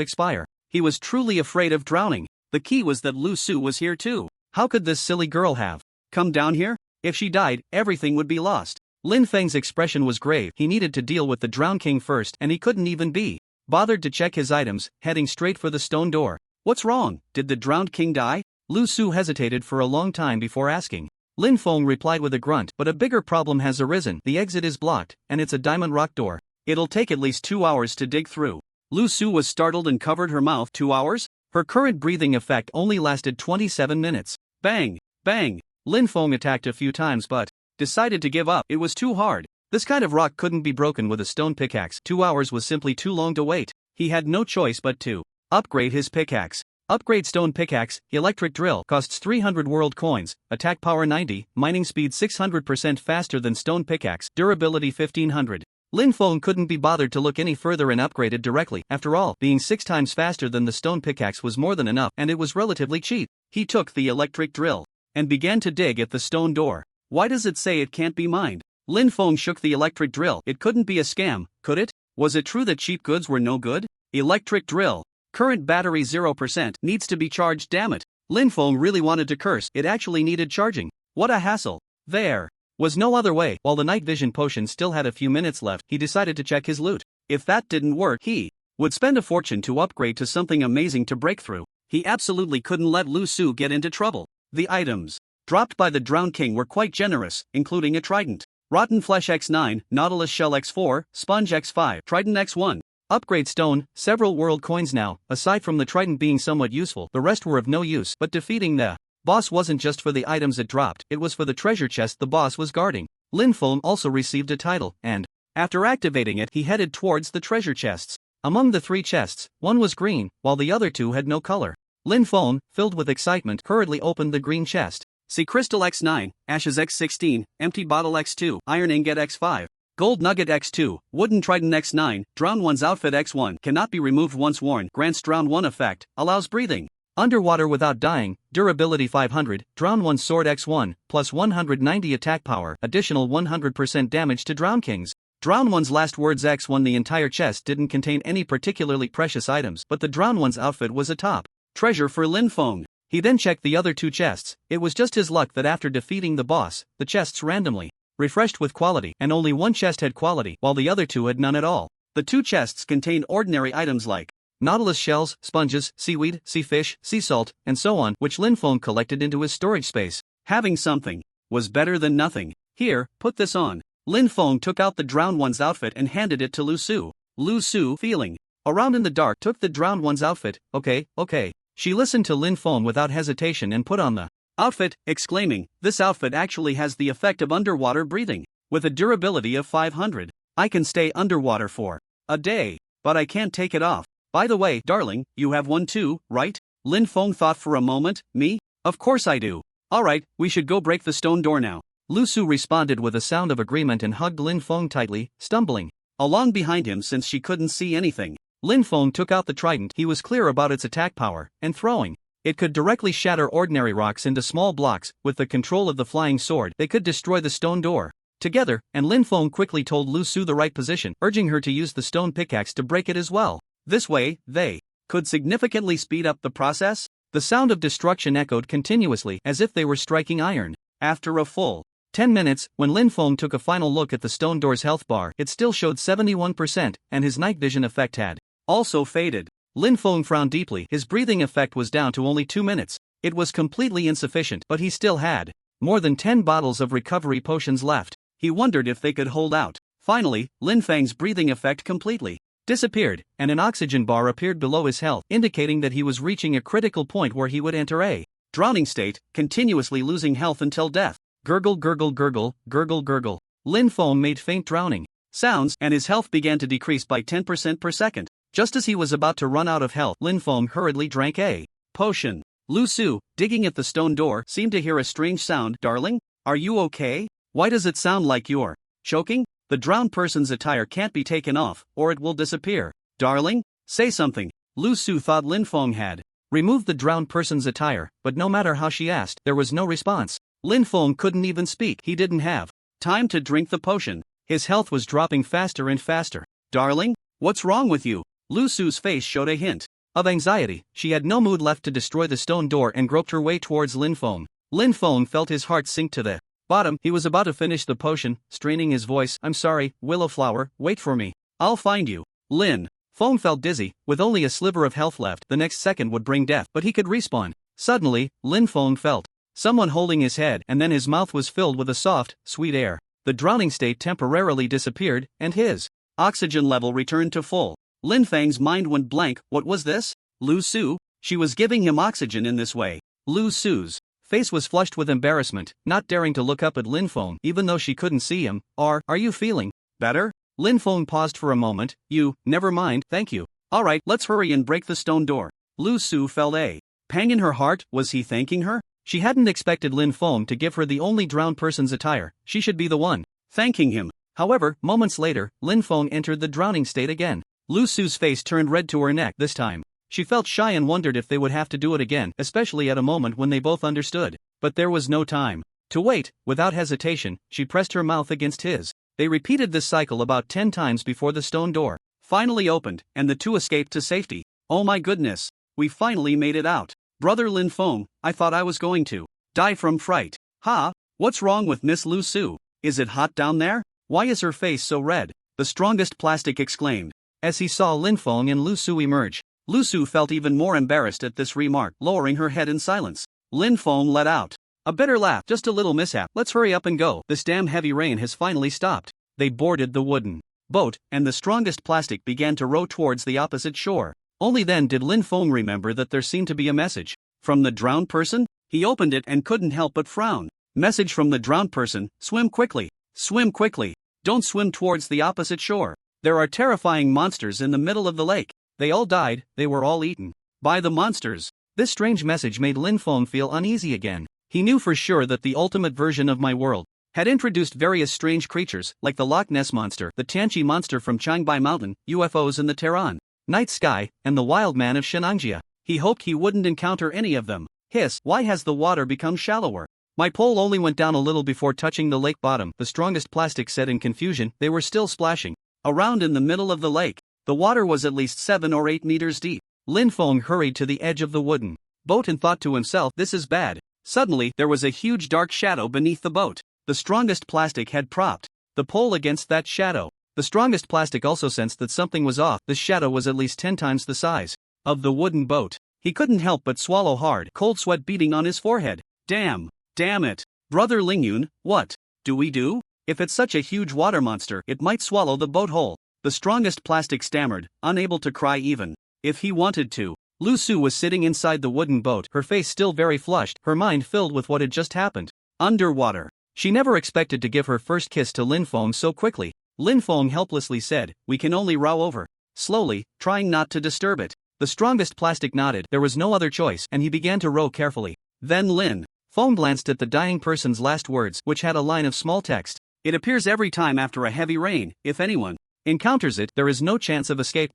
expire. He was truly afraid of drowning. The key was that Lu Su was here too. How could this silly girl have come down here? If she died, everything would be lost. Lin Feng's expression was grave. He needed to deal with the Drowned King first, and he couldn't even be bothered to check his items, heading straight for the stone door. What's wrong? Did the Drowned King die? Lu Su hesitated for a long time before asking. Lin Feng replied with a grunt, but a bigger problem has arisen. The exit is blocked, and it's a diamond rock door. It'll take at least 2 hours to dig through. Lu Su was startled and covered her mouth. 2 hours? Her current breathing effect only lasted 27 minutes. Bang! Bang! Lin Feng attacked a few times but decided to give up. It was too hard. This kind of rock couldn't be broken with a stone pickaxe. 2 hours was simply too long to wait. He had no choice but to upgrade his pickaxe. Upgrade stone pickaxe. Electric drill costs 300 world coins, attack power 90, mining speed 600% faster than stone pickaxe, durability 1500. Lin Feng couldn't be bothered to look any further and upgraded directly. After all, being 6 times faster than the stone pickaxe was more than enough, and it was relatively cheap. He took the electric drill and began to dig at the stone door. Why does it say it can't be mined? Lin Feng shook the electric drill. It couldn't be a scam, could it? Was it true that cheap goods were no good? Electric drill. Current battery 0%, needs to be charged, damn it. Lin Feng really wanted to curse. It actually needed charging. What a hassle. There was no other way. While the night vision potion still had a few minutes left, he decided to check his loot. If that didn't work, he would spend a fortune to upgrade to something amazing to break through. He absolutely couldn't let Lu Su get into trouble. The items dropped by the Drowned King were quite generous, including a trident, Rotten Flesh X9, Nautilus Shell X4, Sponge X5, Trident X1. Upgrade stone, several world coins now. Aside from the trident being somewhat useful, the rest were of no use. But defeating the boss wasn't just for the items it dropped, it was for the treasure chest the boss was guarding. Lin Feng also received a title, and after activating it, he headed towards the treasure chests. Among the 3 chests, one was green, while the other 2 had no color. Lin Feng, filled with excitement, hurriedly opened the green chest. See Crystal X9, Ashes X16, Empty Bottle X2, Iron Ingot X5, Gold Nugget X2, Wooden Trident X9, Drowned One's Outfit X1, cannot be removed once worn, grants Drowned One effect, allows breathing underwater without dying, durability 500, Drowned One's Sword X1, plus 190 attack power, additional 100% damage to Drowned Kings. Drowned One's Last Words X1. The entire chest didn't contain any particularly precious items, but the Drowned One's outfit was a top treasure for Lin Feng. He then checked the other 2 chests. It was just his luck that after defeating the boss, the chests randomly refreshed with quality, and only one chest had quality, while the other two had none at all. The two chests contained ordinary items like nautilus shells, sponges, seaweed, sea fish, sea salt, and so on, which Lin Feng collected into his storage space. Having something was better than nothing. Here, put this on. Lin Feng took out the drowned one's outfit and handed it to Lu Su. Lu Su, feeling around in the dark, took the drowned one's outfit. Okay. She listened to Lin Feng without hesitation and put on the outfit, exclaiming, "This outfit actually has the effect of underwater breathing. With a durability of 500. I can stay underwater for a day, but I can't take it off. By the way, darling, you have one too, right?" Lin Feng thought for a moment. "Me? Of course I do. Alright, we should go break the stone door now." Lu Su responded with a sound of agreement and hugged Lin Feng tightly, stumbling along behind him since she couldn't see anything. Lin Feng took out the trident. He was clear about its attack power, and throwing it could directly shatter ordinary rocks into small blocks. With the control of the flying sword, they could destroy the stone door together, and Lin Feng quickly told Lu Su the right position, urging her to use the stone pickaxe to break it as well. This way, they could significantly speed up the process. The sound of destruction echoed continuously as if they were striking iron. After a full 10 minutes, when Lin Feng took a final look at the stone door's health bar, it still showed 71%, and his night vision effect had also faded. Lin Feng frowned deeply. His breathing effect was down to only 2 minutes. It was completely insufficient, but he still had more than 10 bottles of recovery potions left. He wondered if they could hold out. Finally, Lin Feng's breathing effect completely disappeared, and an oxygen bar appeared below his health, indicating that he was reaching a critical point where he would enter a drowning state, continuously losing health until death. Gurgle, gurgle, gurgle, gurgle, gurgle. Lin Feng made faint drowning sounds, and his health began to decrease by 10% per second. Just as he was about to run out of health, Lin Feng hurriedly drank a potion. Lu Su, digging at the stone door, seemed to hear a strange sound. "Darling, are you okay? Why does it sound like you're choking? The drowned person's attire can't be taken off, or it will disappear. Darling, say something." Lu Su thought Lin Feng had removed the drowned person's attire, but no matter how she asked, there was no response. Lin Feng couldn't even speak. He didn't have time to drink the potion. His health was dropping faster and faster. "Darling, what's wrong with you?" Lu Su's face showed a hint of anxiety. She had no mood left to destroy the stone door and groped her way towards Lin Feng. Lin Feng felt his heart sink to the bottom. He was about to finish the potion, straining his voice. "I'm sorry, Willowflower, wait for me. I'll find you." Lin Feng felt dizzy. With only a sliver of health left, the next second would bring death, but he could respawn. Suddenly, Lin Feng felt someone holding his head, and then his mouth was filled with a soft, sweet air. The drowning state temporarily disappeared, and his oxygen level returned to full. Lin Feng's mind went blank. What was this? Lu Su? She was giving him oxygen in this way. Lu Su's face was flushed with embarrassment, not daring to look up at Lin Feng, even though she couldn't see him. Are you feeling better?" Lin Feng paused for a moment. Never mind, thank you. Alright, let's hurry and break the stone door." Lu Su felt a pang in her heart. Was he thanking her? She hadn't expected Lin Feng to give her the only drowned person's attire. She should be the one thanking him. However, moments later, Lin Feng entered the drowning state again. Lu Su's face turned red to her neck. This time, she felt shy and wondered if they would have to do it again, especially at a moment when they both understood. But there was no time to wait. Without hesitation, she pressed her mouth against his. They repeated this cycle about 10 times before the stone door finally opened, and the two escaped to safety. "Oh my goodness, we finally made it out. Brother Lin Feng, I thought I was going to die from fright." "Ha? What's wrong with Miss Lu Su? Is it hot down there? Why is her face so red?" the strongest plastic exclaimed, as he saw Lin Feng and Lu Su emerge. Lu Su felt even more embarrassed at this remark, lowering her head in silence. Lin Feng let out a bitter laugh. "Just a little mishap. Let's hurry up and go. This damn heavy rain has finally stopped." They boarded the wooden boat, and the strongest plastic began to row towards the opposite shore. Only then did Lin Feng remember that there seemed to be a message from the drowned person. He opened it and couldn't help but frown. Message from the drowned person: "Swim quickly. Swim quickly. Don't swim towards the opposite shore. There are terrifying monsters in the middle of the lake." They all died. They were all eaten by the monsters. This strange message made Lin Feng feel uneasy again. He knew for sure that the ultimate version of My World had introduced various strange creatures, like the Loch Ness Monster, the Tianqi Monster from Changbai Mountain, UFOs in the Tehran night sky, and the Wild Man of Shenangjia. He hoped he wouldn't encounter any of them. Hiss, why has the water become shallower? My pole only went down a little before touching the lake bottom, the strongest plastic said in confusion. They were still splashing around in the middle of the lake. The water was at least 7 or 8 meters deep. Lin Feng hurried to the edge of the wooden boat and thought to himself, "This is bad." Suddenly, there was a huge dark shadow beneath the boat. The strongest plastic had propped the pole against that shadow. The strongest plastic also sensed that something was off. The shadow was at least 10 times the size of the wooden boat. He couldn't help but swallow hard, cold sweat beating on his forehead. Damn it. Brother Lingyun, what do we do? If it's such a huge water monster, it might swallow the boat whole. The strongest plastic stammered, unable to cry even if he wanted to. Lu Su was sitting inside the wooden boat, her face still very flushed, her mind filled with what had just happened. Underwater. She never expected to give her first kiss to Lin Feng so quickly. Lin Feng helplessly said, "We can only row over." Slowly, trying not to disturb it. The strongest plastic nodded, there was no other choice, and he began to row carefully. Then Lin Feng glanced at the dying person's last words, which had a line of small text. "It appears every time after a heavy rain. If anyone encounters it, there is no chance of escape."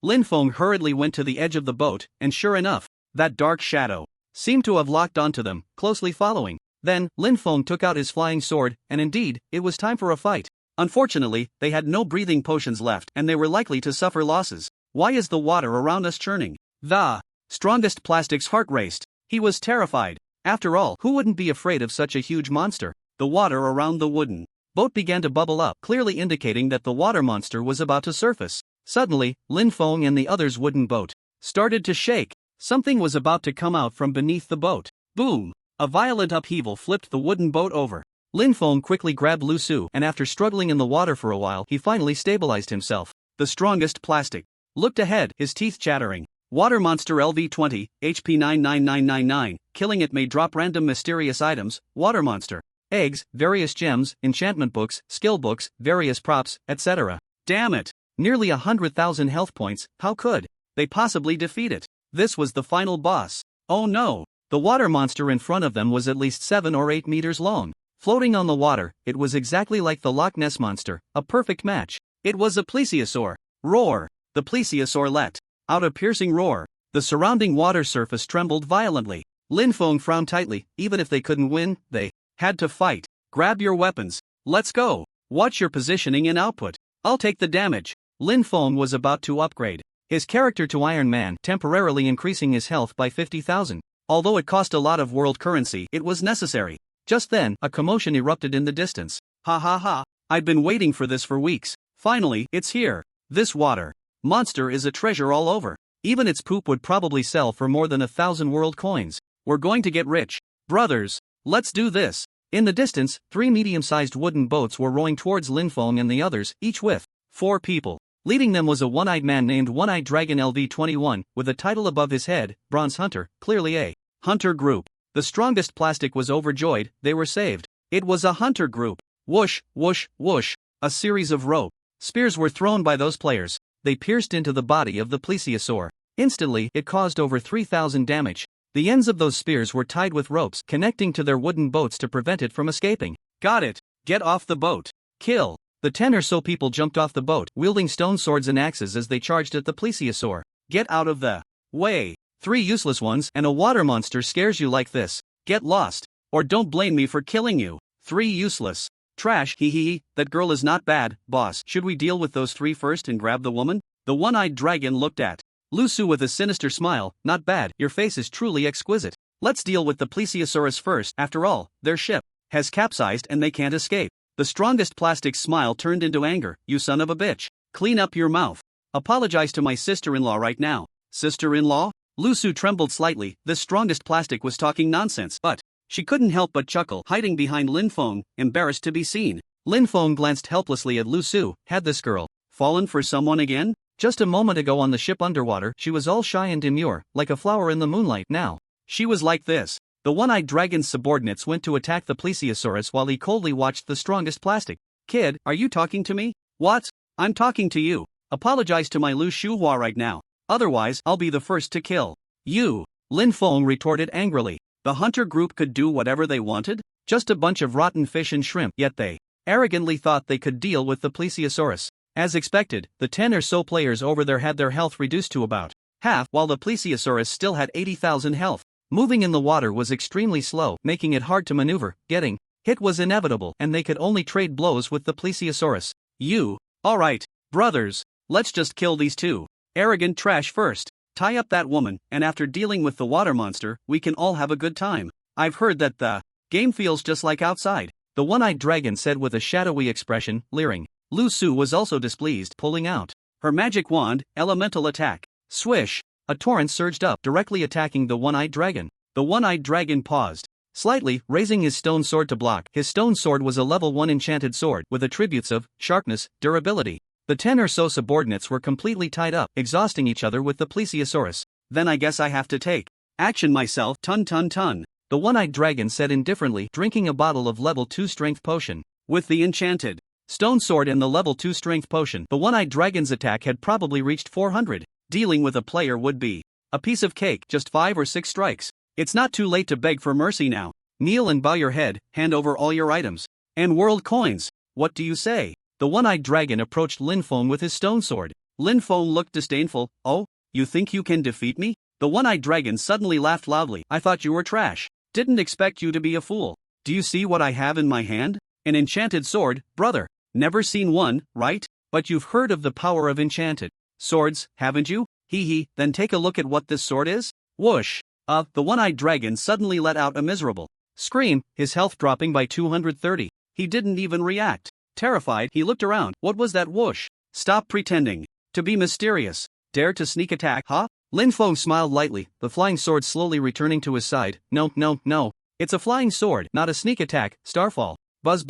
Lin Feng hurriedly went to the edge of the boat, and sure enough, that dark shadow seemed to have locked onto them, closely following. Then, Lin Feng took out his flying sword, and indeed, it was time for a fight. Unfortunately, they had no breathing potions left, and they were likely to suffer losses. Why is the water around us churning? The strongest plastic's heart raced. He was terrified. After all, who wouldn't be afraid of such a huge monster? The water around the wooden boat began to bubble up, clearly indicating that the water monster was about to surface. Suddenly, Lin Feng and the others' wooden boat started to shake. Something was about to come out from beneath the boat. Boom! A violent upheaval flipped the wooden boat over. Lin Feng quickly grabbed Lu Su, and after struggling in the water for a while, he finally stabilized himself. The strongest plastic looked ahead, his teeth chattering. Water monster LV-20, HP 99999, killing it may drop random mysterious items. Water monster. Eggs, various gems, enchantment books, skill books, various props, etc. Damn it! Nearly 100,000 health points, how could they possibly defeat it? This was the final boss. Oh no! The water monster in front of them was at least 7 or 8 meters long. Floating on the water, it was exactly like the Loch Ness monster, a perfect match. It was a plesiosaur. Roar! The plesiosaur let out a piercing roar. The surrounding water surface trembled violently. Lin Feng frowned tightly. Even if they couldn't win, they had to fight. Grab your weapons. Let's go. Watch your positioning and output. I'll take the damage. Lin Feng was about to upgrade his character to Iron Man, temporarily increasing his health by 50,000. Although it cost a lot of world currency, it was necessary. Just then, a commotion erupted in the distance. Ha ha ha, I'd been waiting for this for weeks. Finally, it's here. This water monster is a treasure all over. Even its poop would probably sell for more than 1,000 world coins. We're going to get rich. Brothers, let's do this. In the distance, 3 medium-sized wooden boats were rowing towards Lin Feng and the others, each with 4 people. Leading them was a one-eyed man named One-Eyed Dragon LV-21, with a title above his head, Bronze Hunter, clearly a hunter group. The strongest plastic was overjoyed, they were saved. It was a hunter group. Whoosh, whoosh, whoosh. A series of rope spears were thrown by those players. They pierced into the body of the plesiosaur. Instantly, it caused over 3,000 damage. The ends of those spears were tied with ropes connecting to their wooden boats to prevent it from escaping. Got it. Get off the boat. Kill. The 10 or so people jumped off the boat, wielding stone swords and axes as they charged at the plesiosaur. Get out of the way. 3 useless ones, and a water monster scares you like this. Get lost. Or don't blame me for killing you. 3 useless. Trash, hee hee hee, that girl is not bad, boss. Should we deal with those 3 first and grab the woman? The one-eyed dragon looked at Lu Su with a sinister smile. Not bad, your face is truly exquisite. Let's deal with the plesiosaurus first. After all, their ship has capsized and they can't escape. The strongest plastic smile turned into anger. You son of a bitch. Clean up your mouth. Apologize to my sister-in-law right now. Sister-in-law? Lu Su trembled slightly. This strongest plastic was talking nonsense, but she couldn't help but chuckle, hiding behind Lin Feng, embarrassed to be seen. Lin Feng glanced helplessly at Lu Su. Had this girl fallen for someone again? Just a moment ago on the ship underwater, she was all shy and demure, like a flower in the moonlight. Now, she was like this. The one-eyed dragon's subordinates went to attack the plesiosaurus while he coldly watched the strongest plastic. Kid, are you talking to me? What? I'm talking to you. Apologize to my Lu Shuhua right now. Otherwise, I'll be the first to kill you. Lin Feng retorted angrily. The hunter group could do whatever they wanted? Just a bunch of rotten fish and shrimp, yet they arrogantly thought they could deal with the plesiosaurus. As expected, the 10 or so players over there had their health reduced to about half, while the plesiosaurus still had 80,000 health. Moving in the water was extremely slow, making it hard to maneuver. Getting hit was inevitable, and they could only trade blows with the plesiosaurus. Alright, brothers, let's just kill these 2 arrogant trash first. Tie up that woman, and after dealing with the water monster, we can all have a good time. I've heard that the game feels just like outside. the one-eyed dragon said with a shadowy expression, leering. Lu Su was also displeased, pulling out her magic wand, elemental attack. Swish! A torrent surged up, directly attacking the one-eyed dragon. The one-eyed dragon paused slightly, raising his stone sword to block. His stone sword was a level 1 enchanted sword with attributes of sharpness, durability. The 10 or so subordinates were completely tied up, exhausting each other with the plesiosaurus. Then I guess I have to take action myself. Ton. The one-eyed dragon said indifferently, drinking a bottle of level 2 strength potion. With the enchanted stone sword and the level 2 strength potion, the one-eyed dragon's attack had probably reached 400. Dealing with a player would be a piece of cake, just 5 or 6 strikes. It's not too late to beg for mercy now. Kneel and bow your head, hand over all your items. And world coins. What do you say? The one-eyed dragon approached Lin Feng with his stone sword. Lin Feng looked disdainful. Oh, you think you can defeat me? The one-eyed dragon suddenly laughed loudly. I thought you were trash. Didn't expect you to be a fool. Do you see what I have in my hand? An enchanted sword, brother. Never seen one, right? But you've heard of the power of enchanted swords, haven't you? Hee, then take a look at what this sword is. Whoosh! The one-eyed dragon suddenly let out a miserable scream, his health dropping by 230. He didn't even react. Terrified, he looked around. What was that whoosh? Stop pretending to be mysterious. Dare to sneak attack, huh? Lin Feng smiled lightly, the flying sword slowly returning to his side. No. It's a flying sword, not a sneak attack. Starfall. Buzz.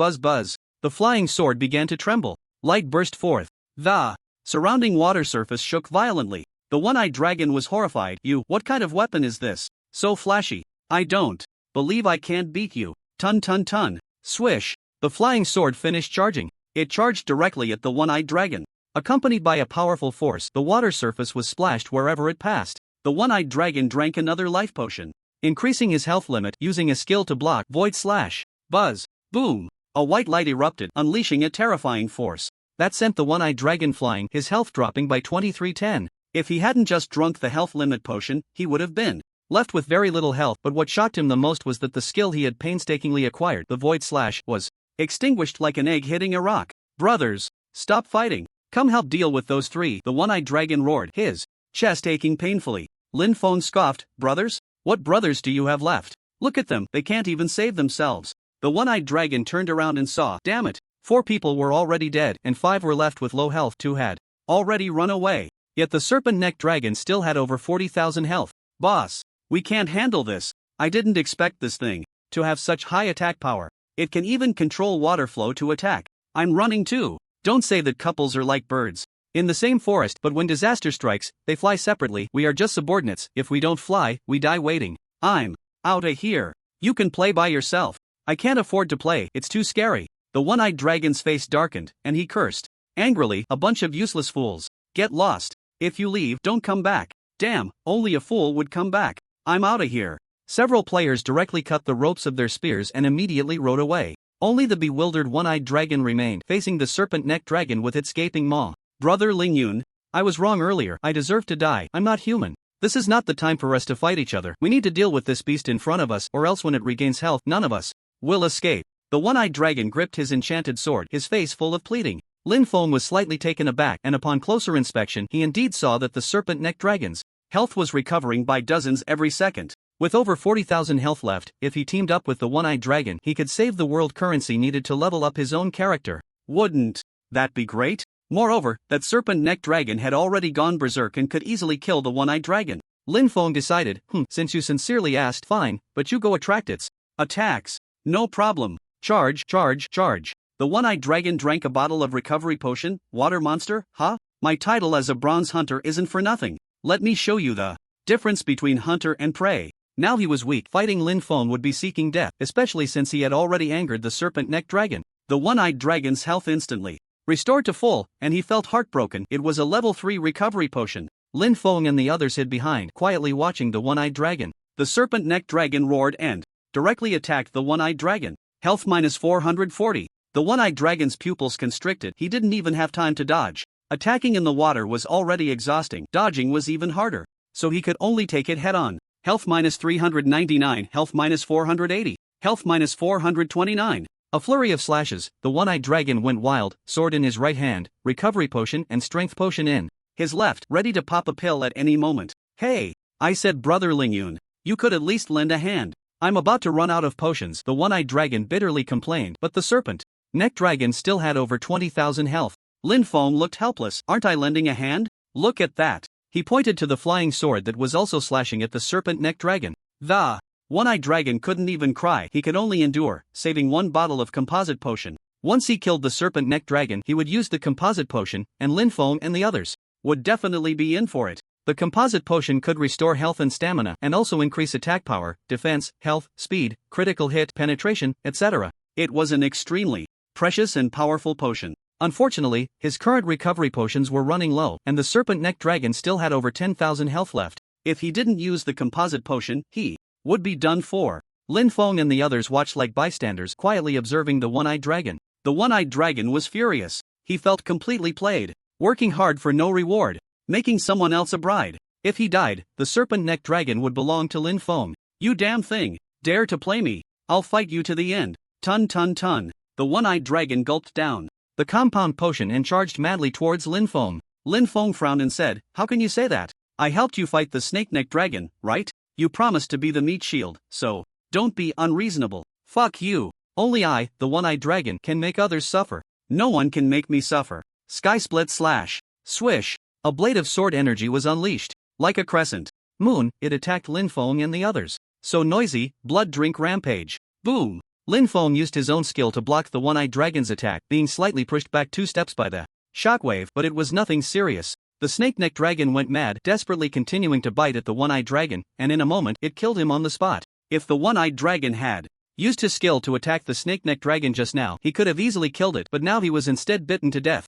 The flying sword began to tremble. Light burst forth. The surrounding water surface shook violently. The one-eyed dragon was horrified. What kind of weapon is this? So flashy. I don't believe I can't beat you. Ton. Swish. The flying sword finished charging. It charged directly at the one-eyed dragon. Accompanied by a powerful force, the water surface was splashed wherever it passed. The one-eyed dragon drank another life potion, increasing his health limit using a skill to block. Void slash. Buzz. Boom. A white light erupted, unleashing a terrifying force that sent the one-eyed dragon flying, his health dropping by 2310. If he hadn't just drunk the health limit potion, he would have been left with very little health. But what shocked him the most was that the skill he had painstakingly acquired, the Void Slash, was extinguished like an egg hitting a rock. Brothers, stop fighting. Come help deal with those three, the one-eyed dragon roared, his chest aching painfully. Lin Feng scoffed, brothers? What brothers do you have left? Look at them, they can't even save themselves. The one-eyed dragon turned around and saw, damn it, 4 people were already dead and 5 were left with low health. 2 had already run away. Yet the serpent-necked dragon still had over 40,000 health. Boss, we can't handle this. I didn't expect this thing to have such high attack power. It can even control water flow to attack. I'm running too. Don't say that couples are like birds in the same forest, but when disaster strikes, they fly separately. We are just subordinates. If we don't fly, we die waiting. I'm outta here. You can play by yourself. I can't afford to play, it's too scary. The one-eyed dragon's face darkened, and he cursed angrily, a bunch of useless fools. Get lost. If you leave, don't come back. Damn, only a fool would come back. I'm outta here. Several players directly cut the ropes of their spears and immediately rode away. Only the bewildered one-eyed dragon remained, facing the serpent-necked dragon with its gaping maw. Brother Ling Yun, I was wrong earlier. I deserve to die. I'm not human. This is not the time for us to fight each other. We need to deal with this beast in front of us, or else when it regains health, none of us will escape. The one-eyed dragon gripped his enchanted sword, his face full of pleading. Lin Feng was slightly taken aback, and upon closer inspection, he indeed saw that the serpent-necked dragon's health was recovering by dozens every second. With over 40,000 health left, if he teamed up with the one-eyed dragon, he could save the world currency needed to level up his own character. Wouldn't that be great? Moreover, that serpent-necked dragon had already gone berserk and could easily kill the one-eyed dragon. Lin Feng decided, since you sincerely asked, fine, but you go attract its attacks. No problem. Charge. The one-eyed dragon drank a bottle of recovery potion. Water monster, huh? My title as a bronze hunter isn't for nothing. Let me show you the difference between hunter and prey. Now he was weak. Fighting Lin Feng would be seeking death, especially since he had already angered the serpent-necked dragon. The one-eyed dragon's health instantly restored to full, and he felt heartbroken. It was a level 3 recovery potion. Lin Feng and the others hid behind, quietly watching the one-eyed dragon. The serpent-necked dragon roared and directly attacked the one-eyed dragon. Health minus 440. The one-eyed dragon's pupils constricted. He didn't even have time to dodge. Attacking in the water was already exhausting. Dodging was even harder. So he could only take it head-on. Health minus 399. Health minus 480. Health minus 429. A flurry of slashes. The one-eyed dragon went wild, sword in his right hand, recovery potion and strength potion in his left, ready to pop a pill at any moment. Hey, I said brother Ling Yun, you could at least lend a hand. I'm about to run out of potions, the one-eyed dragon bitterly complained, but the serpent neck dragon still had over 20,000 health. Lin Feng looked helpless. Aren't I lending a hand? Look at that. He pointed to the flying sword that was also slashing at the serpent neck dragon. The one-eyed dragon couldn't even cry, he could only endure, saving one bottle of composite potion. Once he killed the serpent neck dragon, he would use the composite potion, and Lin Feng and the others would definitely be in for it. The composite potion could restore health and stamina, and also increase attack power, defense, health, speed, critical hit, penetration, etc. It was an extremely precious and powerful potion. Unfortunately, his current recovery potions were running low, and the serpent neck dragon still had over 10,000 health left. If he didn't use the composite potion, he would be done for. Lin Feng and the others watched like bystanders, quietly observing the one-eyed dragon. The one-eyed dragon was furious. He felt completely played, working hard for no reward, making someone else a bride. If he died, the serpent neck dragon would belong to Lin Feng. You damn thing, dare to play me? I'll fight you to the end. Tun tun tun. The one-eyed dragon gulped down the compound potion and charged madly towards Lin Feng. Lin Feng frowned and said, "How can you say that? I helped you fight the snake neck dragon, right? You promised to be the meat shield, so don't be unreasonable." Fuck you. Only I, the one-eyed dragon, can make others suffer. No one can make me suffer. Sky split slash. Swish. A blade of sword energy was unleashed. Like a crescent moon, it attacked Lin Feng and the others. So noisy, blood drink rampage. Boom. Lin Feng used his own skill to block the one-eyed dragon's attack, being slightly pushed back 2 steps by the shockwave, but it was nothing serious. The snake-necked dragon went mad, desperately continuing to bite at the one-eyed dragon, and in a moment, it killed him on the spot. If the one-eyed dragon had used his skill to attack the snake-necked dragon just now, he could have easily killed it, but now he was instead bitten to death.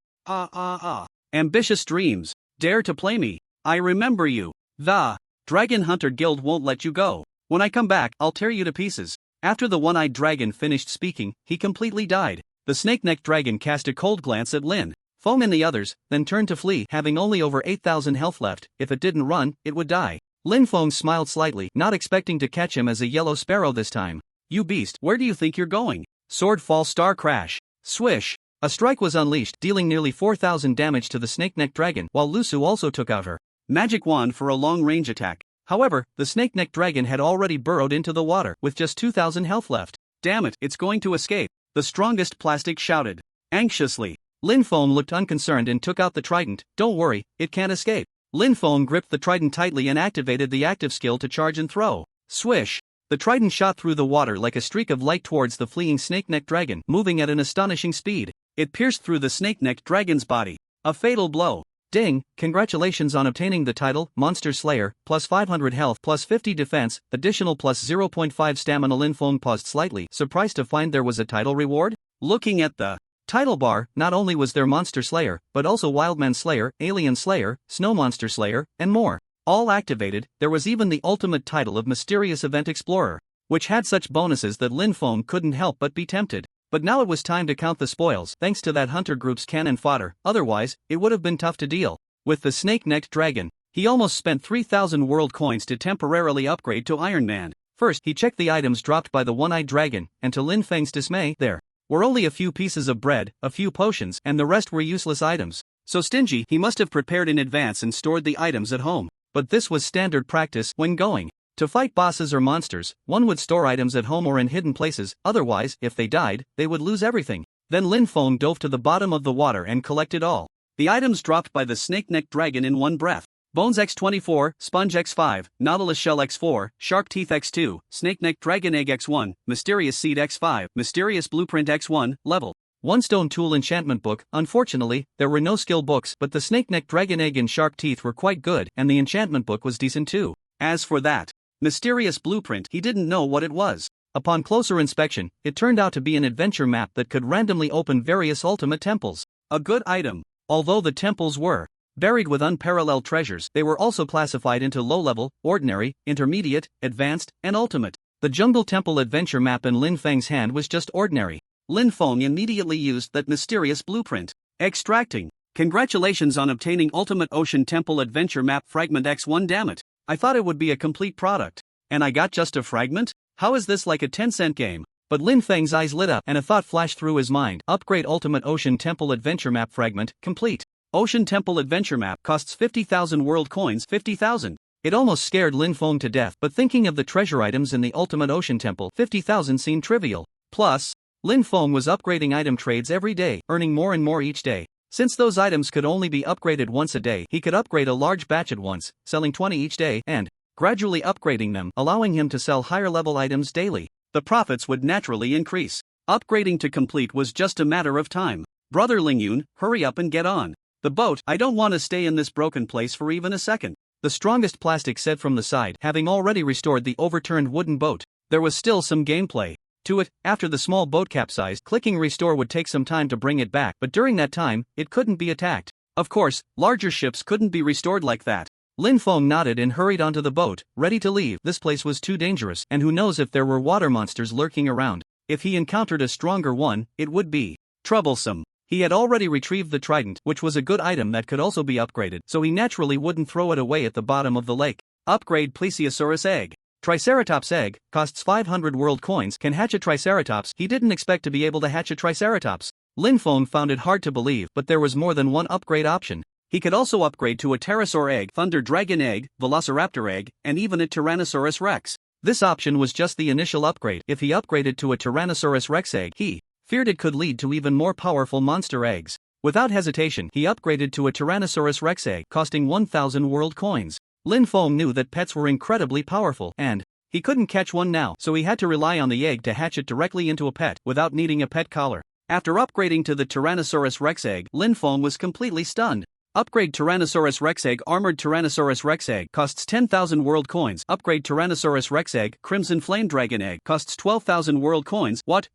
Ambitious dreams. Dare to play me? I remember you. The Dragon Hunter Guild won't let you go. When I come back, I'll tear you to pieces. After the one-eyed dragon finished speaking, he completely died. The snake-necked dragon cast a cold glance at Lin Feng and the others, then turned to flee, having only over 8,000 health left. If it didn't run, it would die. Lin Feng smiled slightly, not expecting to catch him as a yellow sparrow this time. You beast, where do you think you're going? Sword fall star crash. Swish. A strike was unleashed, dealing nearly 4,000 damage to the snake-necked dragon, while Lusu also took out her magic wand for a long-range attack. However, the snake-necked dragon had already burrowed into the water, with just 2,000 health left. Damn it, it's going to escape. The strongest plastic shouted anxiously. Lin Feng looked unconcerned and took out the trident. Don't worry, it can't escape. Lin Feng gripped the trident tightly and activated the active skill to charge and throw. Swish. The trident shot through the water like a streak of light towards the fleeing snake-necked dragon, moving at an astonishing speed. It pierced through the snake-necked dragon's body. A fatal blow. Ding, congratulations on obtaining the title, Monster Slayer, plus 500 health, plus 50 defense, additional plus 0.5 stamina. Lin Feng paused slightly, surprised to find there was a title reward. Looking at the title bar, not only was there Monster Slayer, but also Wildman Slayer, Alien Slayer, Snow Monster Slayer, and more. All activated. There was even the ultimate title of Mysterious Event Explorer, which had such bonuses that Lin Feng couldn't help but be tempted. But now it was time to count the spoils, thanks to that hunter group's cannon fodder, otherwise, it would have been tough to deal with the snake-necked dragon. He almost spent 3,000 world coins to temporarily upgrade to Iron Man. First, he checked the items dropped by the one-eyed dragon, and to Lin Feng's dismay, there were only a few pieces of bread, a few potions, and the rest were useless items. So stingy, he must have prepared in advance and stored the items at home. But this was standard practice when going to fight bosses or monsters. One would store items at home or in hidden places, otherwise, if they died, they would lose everything. Then Lin Feng dove to the bottom of the water and collected all the items dropped by the snake-necked dragon in one breath. Bones X24, Sponge X5, Nautilus Shell X4, Shark Teeth X2, Snake-necked Dragon Egg X1, Mysterious Seed X5, Mysterious Blueprint X1, Level 1 Stone Tool Enchantment Book. Unfortunately, there were no skill books, but the Snake-necked Dragon Egg and Shark Teeth were quite good, and the enchantment book was decent too. As for that Mysterious Blueprint, he didn't know what it was. Upon closer inspection, it turned out to be an adventure map that could randomly open various ultimate temples. A good item. Although the temples were buried with unparalleled treasures, they were also classified into low-level, ordinary, intermediate, advanced, and ultimate. The Jungle Temple adventure map in Lin Feng's hand was just ordinary. Lin Feng immediately used that mysterious blueprint. Extracting. Congratulations on obtaining Ultimate Ocean Temple Adventure Map Fragment X1. Damn it. I thought it would be a complete product. And I got just a fragment? How is this like a 10-cent game? But Lin Feng's eyes lit up and a thought flashed through his mind. Upgrade Ultimate Ocean Temple Adventure Map Fragment, complete. Ocean Temple Adventure Map costs 50,000 world coins. 50,000. It almost scared Lin Feng to death, but thinking of the treasure items in the Ultimate Ocean Temple, 50,000 seemed trivial. Plus, Lin Feng was upgrading item trades every day, earning more and more each day. Since those items could only be upgraded once a day, he could upgrade a large batch at once, selling 20 each day, and gradually upgrading them, allowing him to sell higher-level items daily. The profits would naturally increase. Upgrading to complete was just a matter of time. Brother Lingyun, hurry up and get on the boat. I don't want to stay in this broken place for even a second. The strongest plastic said from the side, having already restored the overturned wooden boat. There was still some gameplay to it. After the small boat capsized, clicking restore would take some time to bring it back, but during that time, it couldn't be attacked. Of course, larger ships couldn't be restored like that. Lin Feng nodded and hurried onto the boat, ready to leave. This place was too dangerous, and who knows if there were water monsters lurking around. If he encountered a stronger one, it would be troublesome. He had already retrieved the trident, which was a good item that could also be upgraded, so he naturally wouldn't throw it away at the bottom of the lake. Upgrade Plesiosaurus egg. Triceratops egg, costs 500 world coins, can hatch a Triceratops. He didn't expect to be able to hatch a Triceratops. Lin Feng found it hard to believe, but there was more than one upgrade option. He could also upgrade to a Pterosaur egg, Thunder Dragon egg, Velociraptor egg, and even a Tyrannosaurus rex. This option was just the initial upgrade. If he upgraded to a Tyrannosaurus rex egg, he feared it could lead to even more powerful monster eggs. Without hesitation, he upgraded to a Tyrannosaurus rex egg, costing 1,000 world coins. Lin Feng knew that pets were incredibly powerful, and he couldn't catch one now, so he had to rely on the egg to hatch it directly into a pet, without needing a pet collar. After upgrading to the Tyrannosaurus rex egg, Lin Feng was completely stunned. Upgrade Tyrannosaurus rex egg. Armored Tyrannosaurus rex egg costs 10,000 world coins. Upgrade Tyrannosaurus rex egg. Crimson Flame Dragon egg costs 12,000 world coins. What?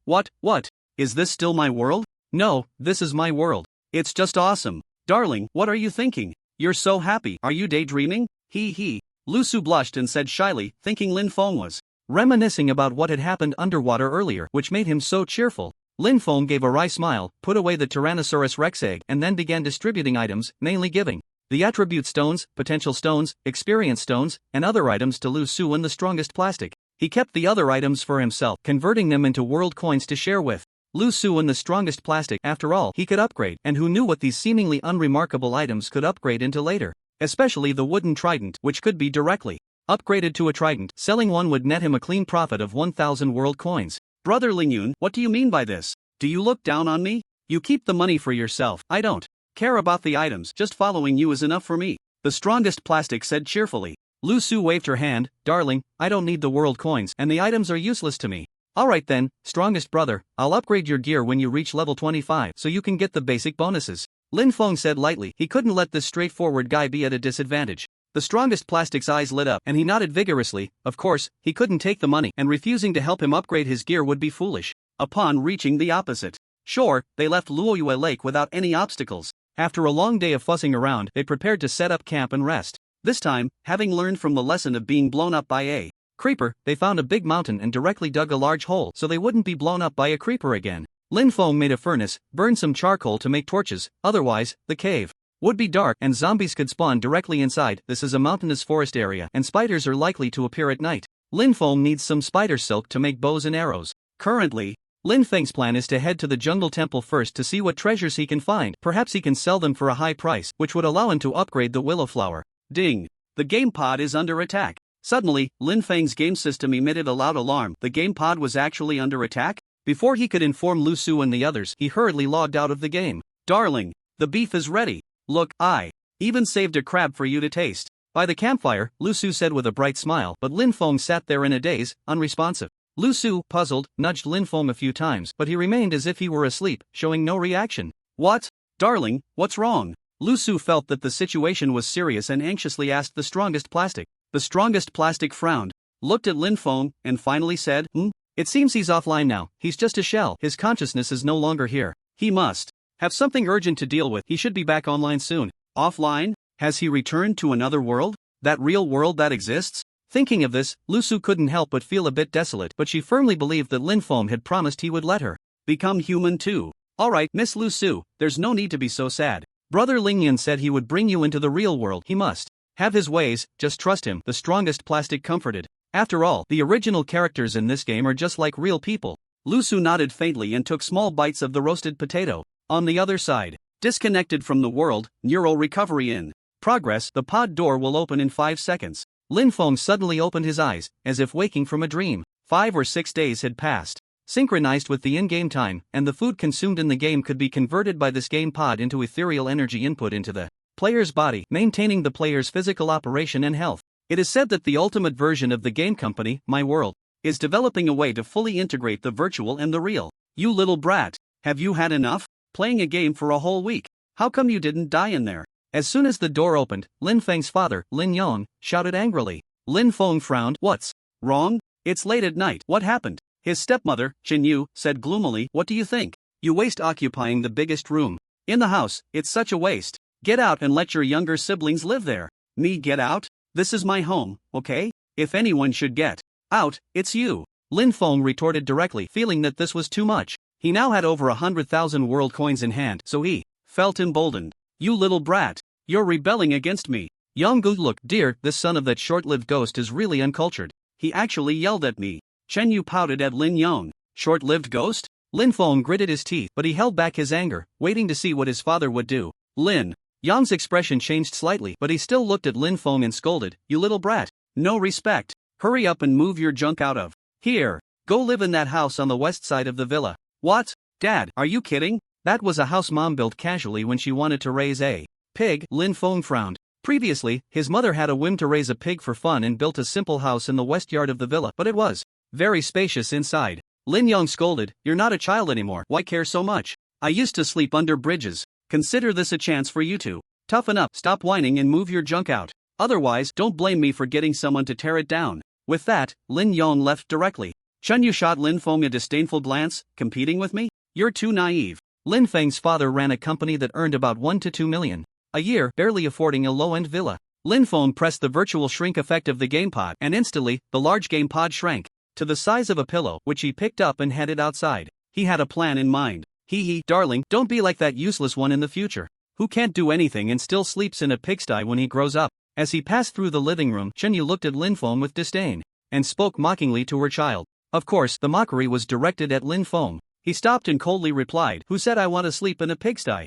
Is this still my world? No, this is my world. It's just awesome. Darling, what are you thinking? You're so happy. Are you daydreaming? He. Lu Su blushed and said shyly, thinking Lin Feng was reminiscing about what had happened underwater earlier, which made him so cheerful. Lin Feng gave a wry smile, put away the Tyrannosaurus rex egg, and then began distributing items, mainly giving the attribute stones, potential stones, experience stones, and other items to Lu Su and the strongest plastic. He kept the other items for himself, converting them into world coins to share with Lu Su and the strongest plastic. After all, he could upgrade, and who knew what these seemingly unremarkable items could upgrade into later. Especially the wooden trident, which could be directly upgraded to a trident. Selling one would net him a clean profit of 1,000 world coins. Brother Lingyun, what do you mean by this? Do you look down on me? You keep the money for yourself. I don't care about the items, just following you is enough for me. The strongest plastic said cheerfully. Lu Su waved her hand, darling, I don't need the world coins, and the items are useless to me. Alright then, strongest brother, I'll upgrade your gear when you reach level 25 so you can get the basic bonuses. Lin Feng said lightly. He couldn't let this straightforward guy be at a disadvantage. The strongest plastic's eyes lit up, and he nodded vigorously. Of course, he couldn't take the money, and refusing to help him upgrade his gear would be foolish. Upon reaching the opposite shore, they left Luoyue Lake without any obstacles. After a long day of fussing around, they prepared to set up camp and rest. This time, having learned from the lesson of being blown up by a creeper, they found a big mountain and directly dug a large hole so they wouldn't be blown up by a creeper again. Lin Feng made a furnace, burned some charcoal to make torches, otherwise, the cave would be dark and zombies could spawn directly inside. This is a mountainous forest area and spiders are likely to appear at night. Lin Feng needs some spider silk to make bows and arrows. Currently, Lin Feng's plan is to head to the jungle temple first to see what treasures he can find. Perhaps he can sell them for a high price, which would allow him to upgrade the willow flower. Ding! The game pod is under attack. Suddenly, Lin Feng's game system emitted a loud alarm. The game pod was actually under attack? Before he could inform Lu Su and the others, he hurriedly logged out of the game. Darling, the beef is ready. Look, I even saved a crab for you to taste. By the campfire, Lu Su said with a bright smile, but Lin Feng sat there in a daze, unresponsive. Lu Su, puzzled, nudged Lin Feng a few times, but he remained as if he were asleep, showing no reaction. What? Darling, what's wrong? Lu Su felt that the situation was serious and anxiously asked the strongest plastic. The strongest plastic frowned, looked at Lin Feng, and finally said, It seems he's offline now. He's just a shell. His consciousness is no longer here. He must have something urgent to deal with. He should be back online soon. Offline? Has he returned to another world? That real world that exists? Thinking of this, Lu Su couldn't help but feel a bit desolate, but she firmly believed that Lin Feng had promised he would let her become human too. Alright, Miss Lu Su, there's no need to be so sad. Brother Lingyan said he would bring you into the real world. He must have his ways, just trust him, the strongest plastic comforted. After all, the original characters in this game are just like real people. Lu Su nodded faintly and took small bites of the roasted potato. On the other side, disconnected from the world, neural recovery in progress. The pod door will open in 5 seconds. Lin Feng suddenly opened his eyes, as if waking from a dream. 5 or 6 days had passed, synchronized with the in-game time, and the food consumed in the game could be converted by this game pod into ethereal energy input into the player's body, maintaining the player's physical operation and health. It is said that the ultimate version of the game company, My World, is developing a way to fully integrate the virtual and the real. You little brat, have you had enough? Playing a game for a whole week. How come you didn't die in there? As soon as the door opened, Lin Feng's father, Lin Yong, shouted angrily. Lin Feng frowned. What's wrong? It's late at night. What happened? His stepmother, Chen Yu, said gloomily. What do you think? You waste occupying the biggest room in the house. It's such a waste. Get out and let your younger siblings live there. Me get out? This is my home, okay? If anyone should get out, it's you. Lin Feng retorted directly, feeling that this was too much. He now had over 100,000 world coins in hand, so he felt emboldened. You little brat, you're rebelling against me. Yonggu looked. Dear, this son of that short-lived ghost is really uncultured. He actually yelled at me. Chen Yu pouted at Lin Yong. Short-lived ghost? Lin Feng gritted his teeth, but he held back his anger, waiting to see what his father would do. Lin Yong's expression changed slightly, but he still looked at Lin Feng and scolded. You little brat. No respect. Hurry up and move your junk out of here. Go live in that house on the west side of the villa. What? Dad, are you kidding? That was a house Mom built casually when she wanted to raise a pig. Lin Feng frowned. Previously, his mother had a whim to raise a pig for fun and built a simple house in the west yard of the villa, but it was very spacious inside. Lin Yong scolded. You're not a child anymore. Why care so much? I used to sleep under bridges. Consider this a chance for you to toughen up, stop whining and move your junk out. Otherwise, don't blame me for getting someone to tear it down. With that, Lin Yong left directly. Chen Yu shot Lin Feng a disdainful glance. Competing with me? You're too naive. Lin Feng's father ran a company that earned about 1 to 2 million a year, barely affording a low-end villa. Lin Feng pressed the virtual shrink effect of the game pod, and instantly, the large game pod shrank to the size of a pillow, which he picked up and headed outside. He had a plan in mind. Hee, darling, don't be like that useless one in the future, who can't do anything and still sleeps in a pigsty when he grows up. As he passed through the living room, Chen Yu looked at Lin Feng with disdain and spoke mockingly to her child. Of course, the mockery was directed at Lin Feng. He stopped and coldly replied, Who said I want to sleep in a pigsty?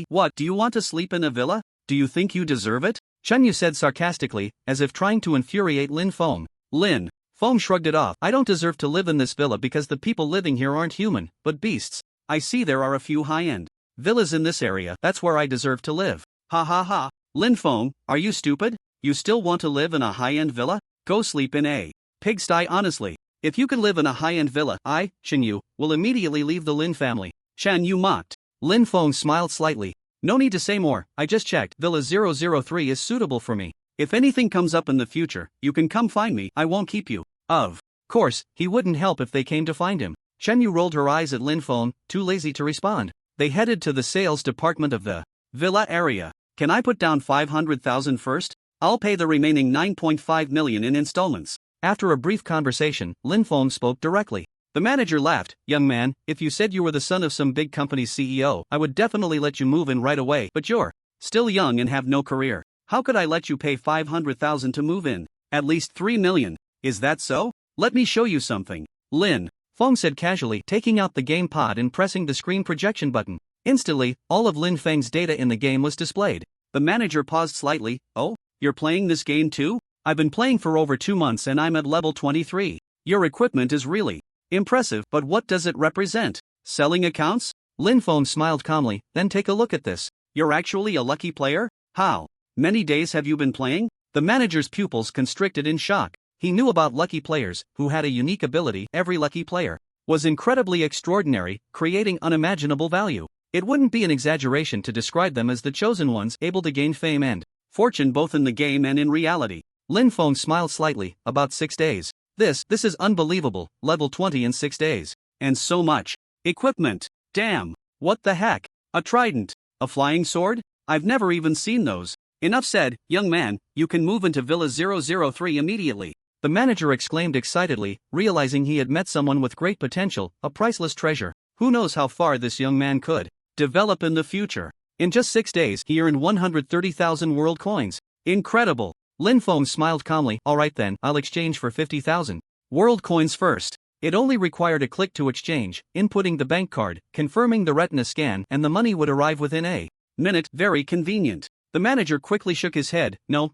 What, do you want to sleep in a villa? Do you think you deserve it? Chen Yu said sarcastically, as if trying to infuriate Lin Feng. Lin Feng shrugged it off. I don't deserve to live in this villa because the people living here aren't human, but beasts. I see there are a few high-end villas in this area. That's where I deserve to live. Ha ha ha. Lin Feng, are you stupid? You still want to live in a high-end villa? Go sleep in a pigsty. Honestly, if you could live in a high-end villa, I, Chen Yu, will immediately leave the Lin family. Chen Yu mocked. Lin Feng smiled slightly. No need to say more, I just checked. Villa 003 is suitable for me. If anything comes up in the future, you can come find me. I won't keep you. Of course, he wouldn't help if they came to find him. Chen Yu rolled her eyes at Lin Feng, too lazy to respond. They headed to the sales department of the villa area. Can I put down 500,000 first? I'll pay the remaining 9.5 million in installments. After a brief conversation, Lin Feng spoke directly. The manager laughed. Young man, if you said you were the son of some big company's CEO, I would definitely let you move in right away, but you're still young and have no career. How could I let you pay 500,000 to move in? At least 3 million. Is that so? Let me show you something. Lin Feng said casually, taking out the game pod and pressing the screen projection button. Instantly, all of Lin Feng's data in the game was displayed. The manager paused slightly. Oh, you're playing this game too? I've been playing for over 2 months and I'm at level 23. Your equipment is really impressive, but what does it represent? Selling accounts? Lin Feng smiled calmly. Then take a look at this. You're actually a lucky player? How many days have you been playing? The manager's pupils constricted in shock. He knew about lucky players, who had a unique ability. Every lucky player was incredibly extraordinary, creating unimaginable value. It wouldn't be an exaggeration to describe them as the chosen ones, able to gain fame and fortune both in the game and in reality. Lin Feng smiled slightly. About 6 days. This is unbelievable. Level 20 in 6 days. And so much equipment. Damn. What the heck? A trident? A flying sword? I've never even seen those. Enough said, young man, you can move into Villa 003 immediately. The manager exclaimed excitedly, realizing he had met someone with great potential, a priceless treasure. Who knows how far this young man could develop in the future. In just 6 days, he earned 130,000 world coins. Incredible. Lin Feng smiled calmly. Alright then, I'll exchange for 50,000 world coins first. It only required a click to exchange, inputting the bank card, confirming the retina scan, and the money would arrive within a minute. Very convenient. The manager quickly shook his head. No,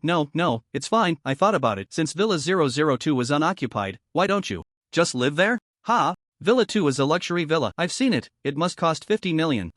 it's fine, I thought about it. Since Villa 002 is unoccupied, why don't you just live there? Ha! Villa 2 is a luxury villa. I've seen it. It must cost 50 million.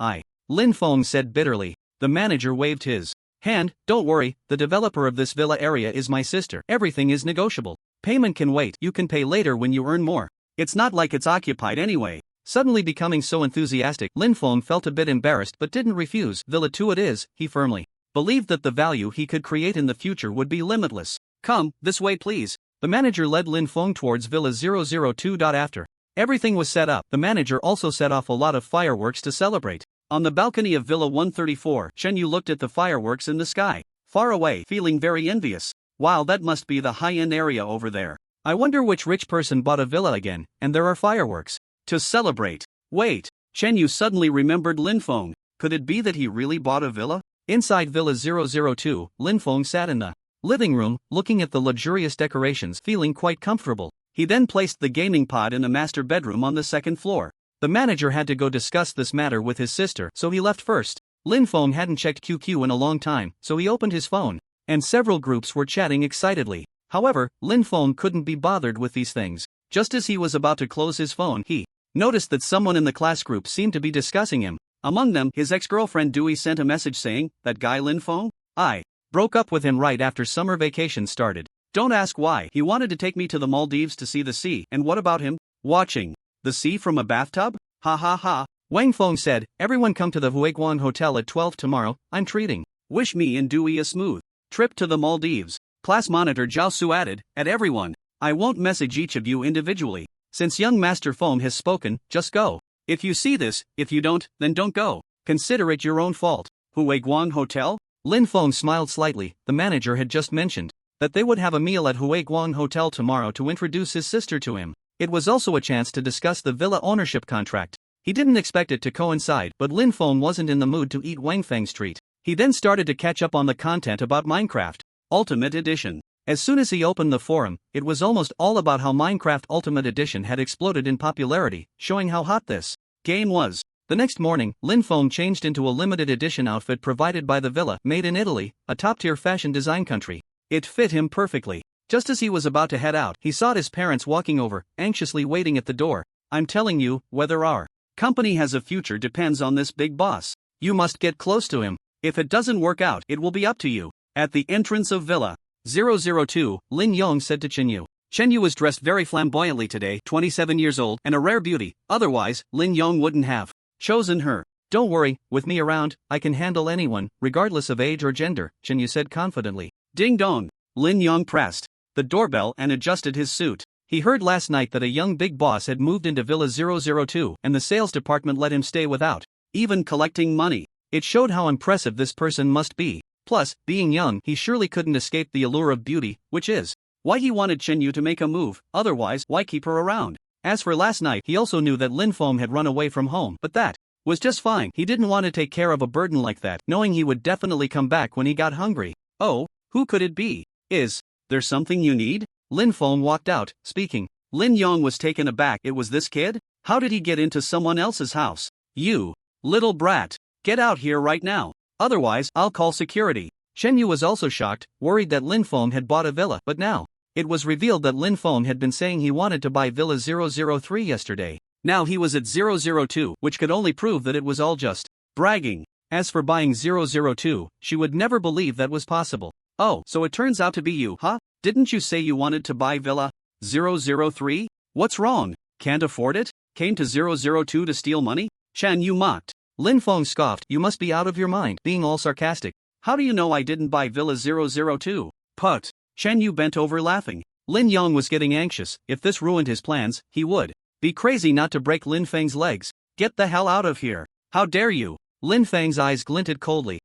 Lin Feng said bitterly. The manager waved his hand. Don't worry, the developer of this villa area is my sister. Everything is negotiable. Payment can wait. You can pay later when you earn more. It's not like it's occupied anyway. Suddenly becoming so enthusiastic, Lin Feng felt a bit embarrassed but didn't refuse. Villa 2 it is, he firmly believed that the value he could create in the future would be limitless. Come, this way please. The manager led Lin Feng towards Villa 002. After everything was set up, the manager also set off a lot of fireworks to celebrate. On the balcony of Villa 134, Chen Yu looked at the fireworks in the sky, far away, feeling very envious. Wow, that must be the high-end area over there. I wonder which rich person bought a villa again, and there are fireworks to celebrate. Wait, Chen Yu suddenly remembered Lin Feng. Could it be that he really bought a villa? Inside Villa 002, Lin Feng sat in the living room, looking at the luxurious decorations, feeling quite comfortable. He then placed the gaming pod in a master bedroom on the second floor. The manager had to go discuss this matter with his sister, so he left first. Lin Feng hadn't checked QQ in a long time, so he opened his phone, and several groups were chatting excitedly. However, Lin Feng couldn't be bothered with these things. Just as he was about to close his phone, he noticed that someone in the class group seemed to be discussing him. Among them, his ex-girlfriend Dewey sent a message saying, "That guy Lin Feng? I broke up with him right after summer vacation started. Don't ask why. He wanted to take me to the Maldives to see the sea, and what about him? Watching the sea from a bathtub? Ha ha ha." Wang Feng said, "Everyone come to the Huiguan Hotel at 12 tomorrow, I'm treating. Wish me and Dewey a smooth trip to the Maldives." Class monitor Zhao Su added, "At everyone. I won't message each of you individually. Since young Master Feng has spoken, just go. If you see this, if you don't, then don't go. Consider it your own fault." Huiguan Hotel? Lin Feng smiled slightly. The manager had just mentioned that they would have a meal at Huiguan Hotel tomorrow to introduce his sister to him. It was also a chance to discuss the villa ownership contract. He didn't expect it to coincide, but Lin Feng wasn't in the mood to eat Wang Feng's treat. He then started to catch up on the content about Minecraft Ultimate Edition. As soon as he opened the forum, it was almost all about how Minecraft Ultimate Edition had exploded in popularity, showing how hot this game was. The next morning, Lin Feng changed into a limited edition outfit provided by the villa, made in Italy, a top-tier fashion design country. It fit him perfectly. Just as he was about to head out, he saw his parents walking over, anxiously waiting at the door. "I'm telling you, whether our company has a future depends on this big boss. You must get close to him. If it doesn't work out, it will be up to you." At the entrance of Villa 002, Lin Yong said to Chen Yu. Chen Yu was dressed very flamboyantly today, 27 years old, and a rare beauty. Otherwise, Lin Yong wouldn't have chosen her. "Don't worry, with me around, I can handle anyone, regardless of age or gender," Chen Yu said confidently. Ding dong. Lin Yong pressed the doorbell and adjusted his suit. He heard last night that a young big boss had moved into Villa 002, and the sales department let him stay without even collecting money. It showed how impressive this person must be. Plus, being young, he surely couldn't escape the allure of beauty, which is why he wanted Chen Yu to make a move. Otherwise, why keep her around? As for last night, he also knew that Lin Feng had run away from home, but that was just fine. He didn't want to take care of a burden like that, knowing he would definitely come back when he got hungry. "Oh, who could it be? Is there something you need?" Lin Feng walked out, speaking. Lin Yong was taken aback. "It was this kid? How did he get into someone else's house? You little brat, get out here right now. Otherwise, I'll call security." Chen Yu was also shocked, worried that Lin Feng had bought a villa, but now it was revealed that Lin Feng had been saying he wanted to buy Villa 003 yesterday. Now he was at 002, which could only prove that it was all just bragging. As for buying 002, she would never believe that was possible. "Oh, so it turns out to be you, huh? Didn't you say you wanted to buy Villa 003? What's wrong? Can't afford it? Came to 002 to steal money?" Chen Yu mocked. Lin Feng scoffed. "You must be out of your mind," being all sarcastic. "How do you know I didn't buy Villa 002? Put." Chen Yu bent over laughing. Lin Yong was getting anxious. If this ruined his plans, he would be crazy not to break Lin Feng's legs. "Get the hell out of here. How dare you?" Lin Feng's eyes glinted coldly.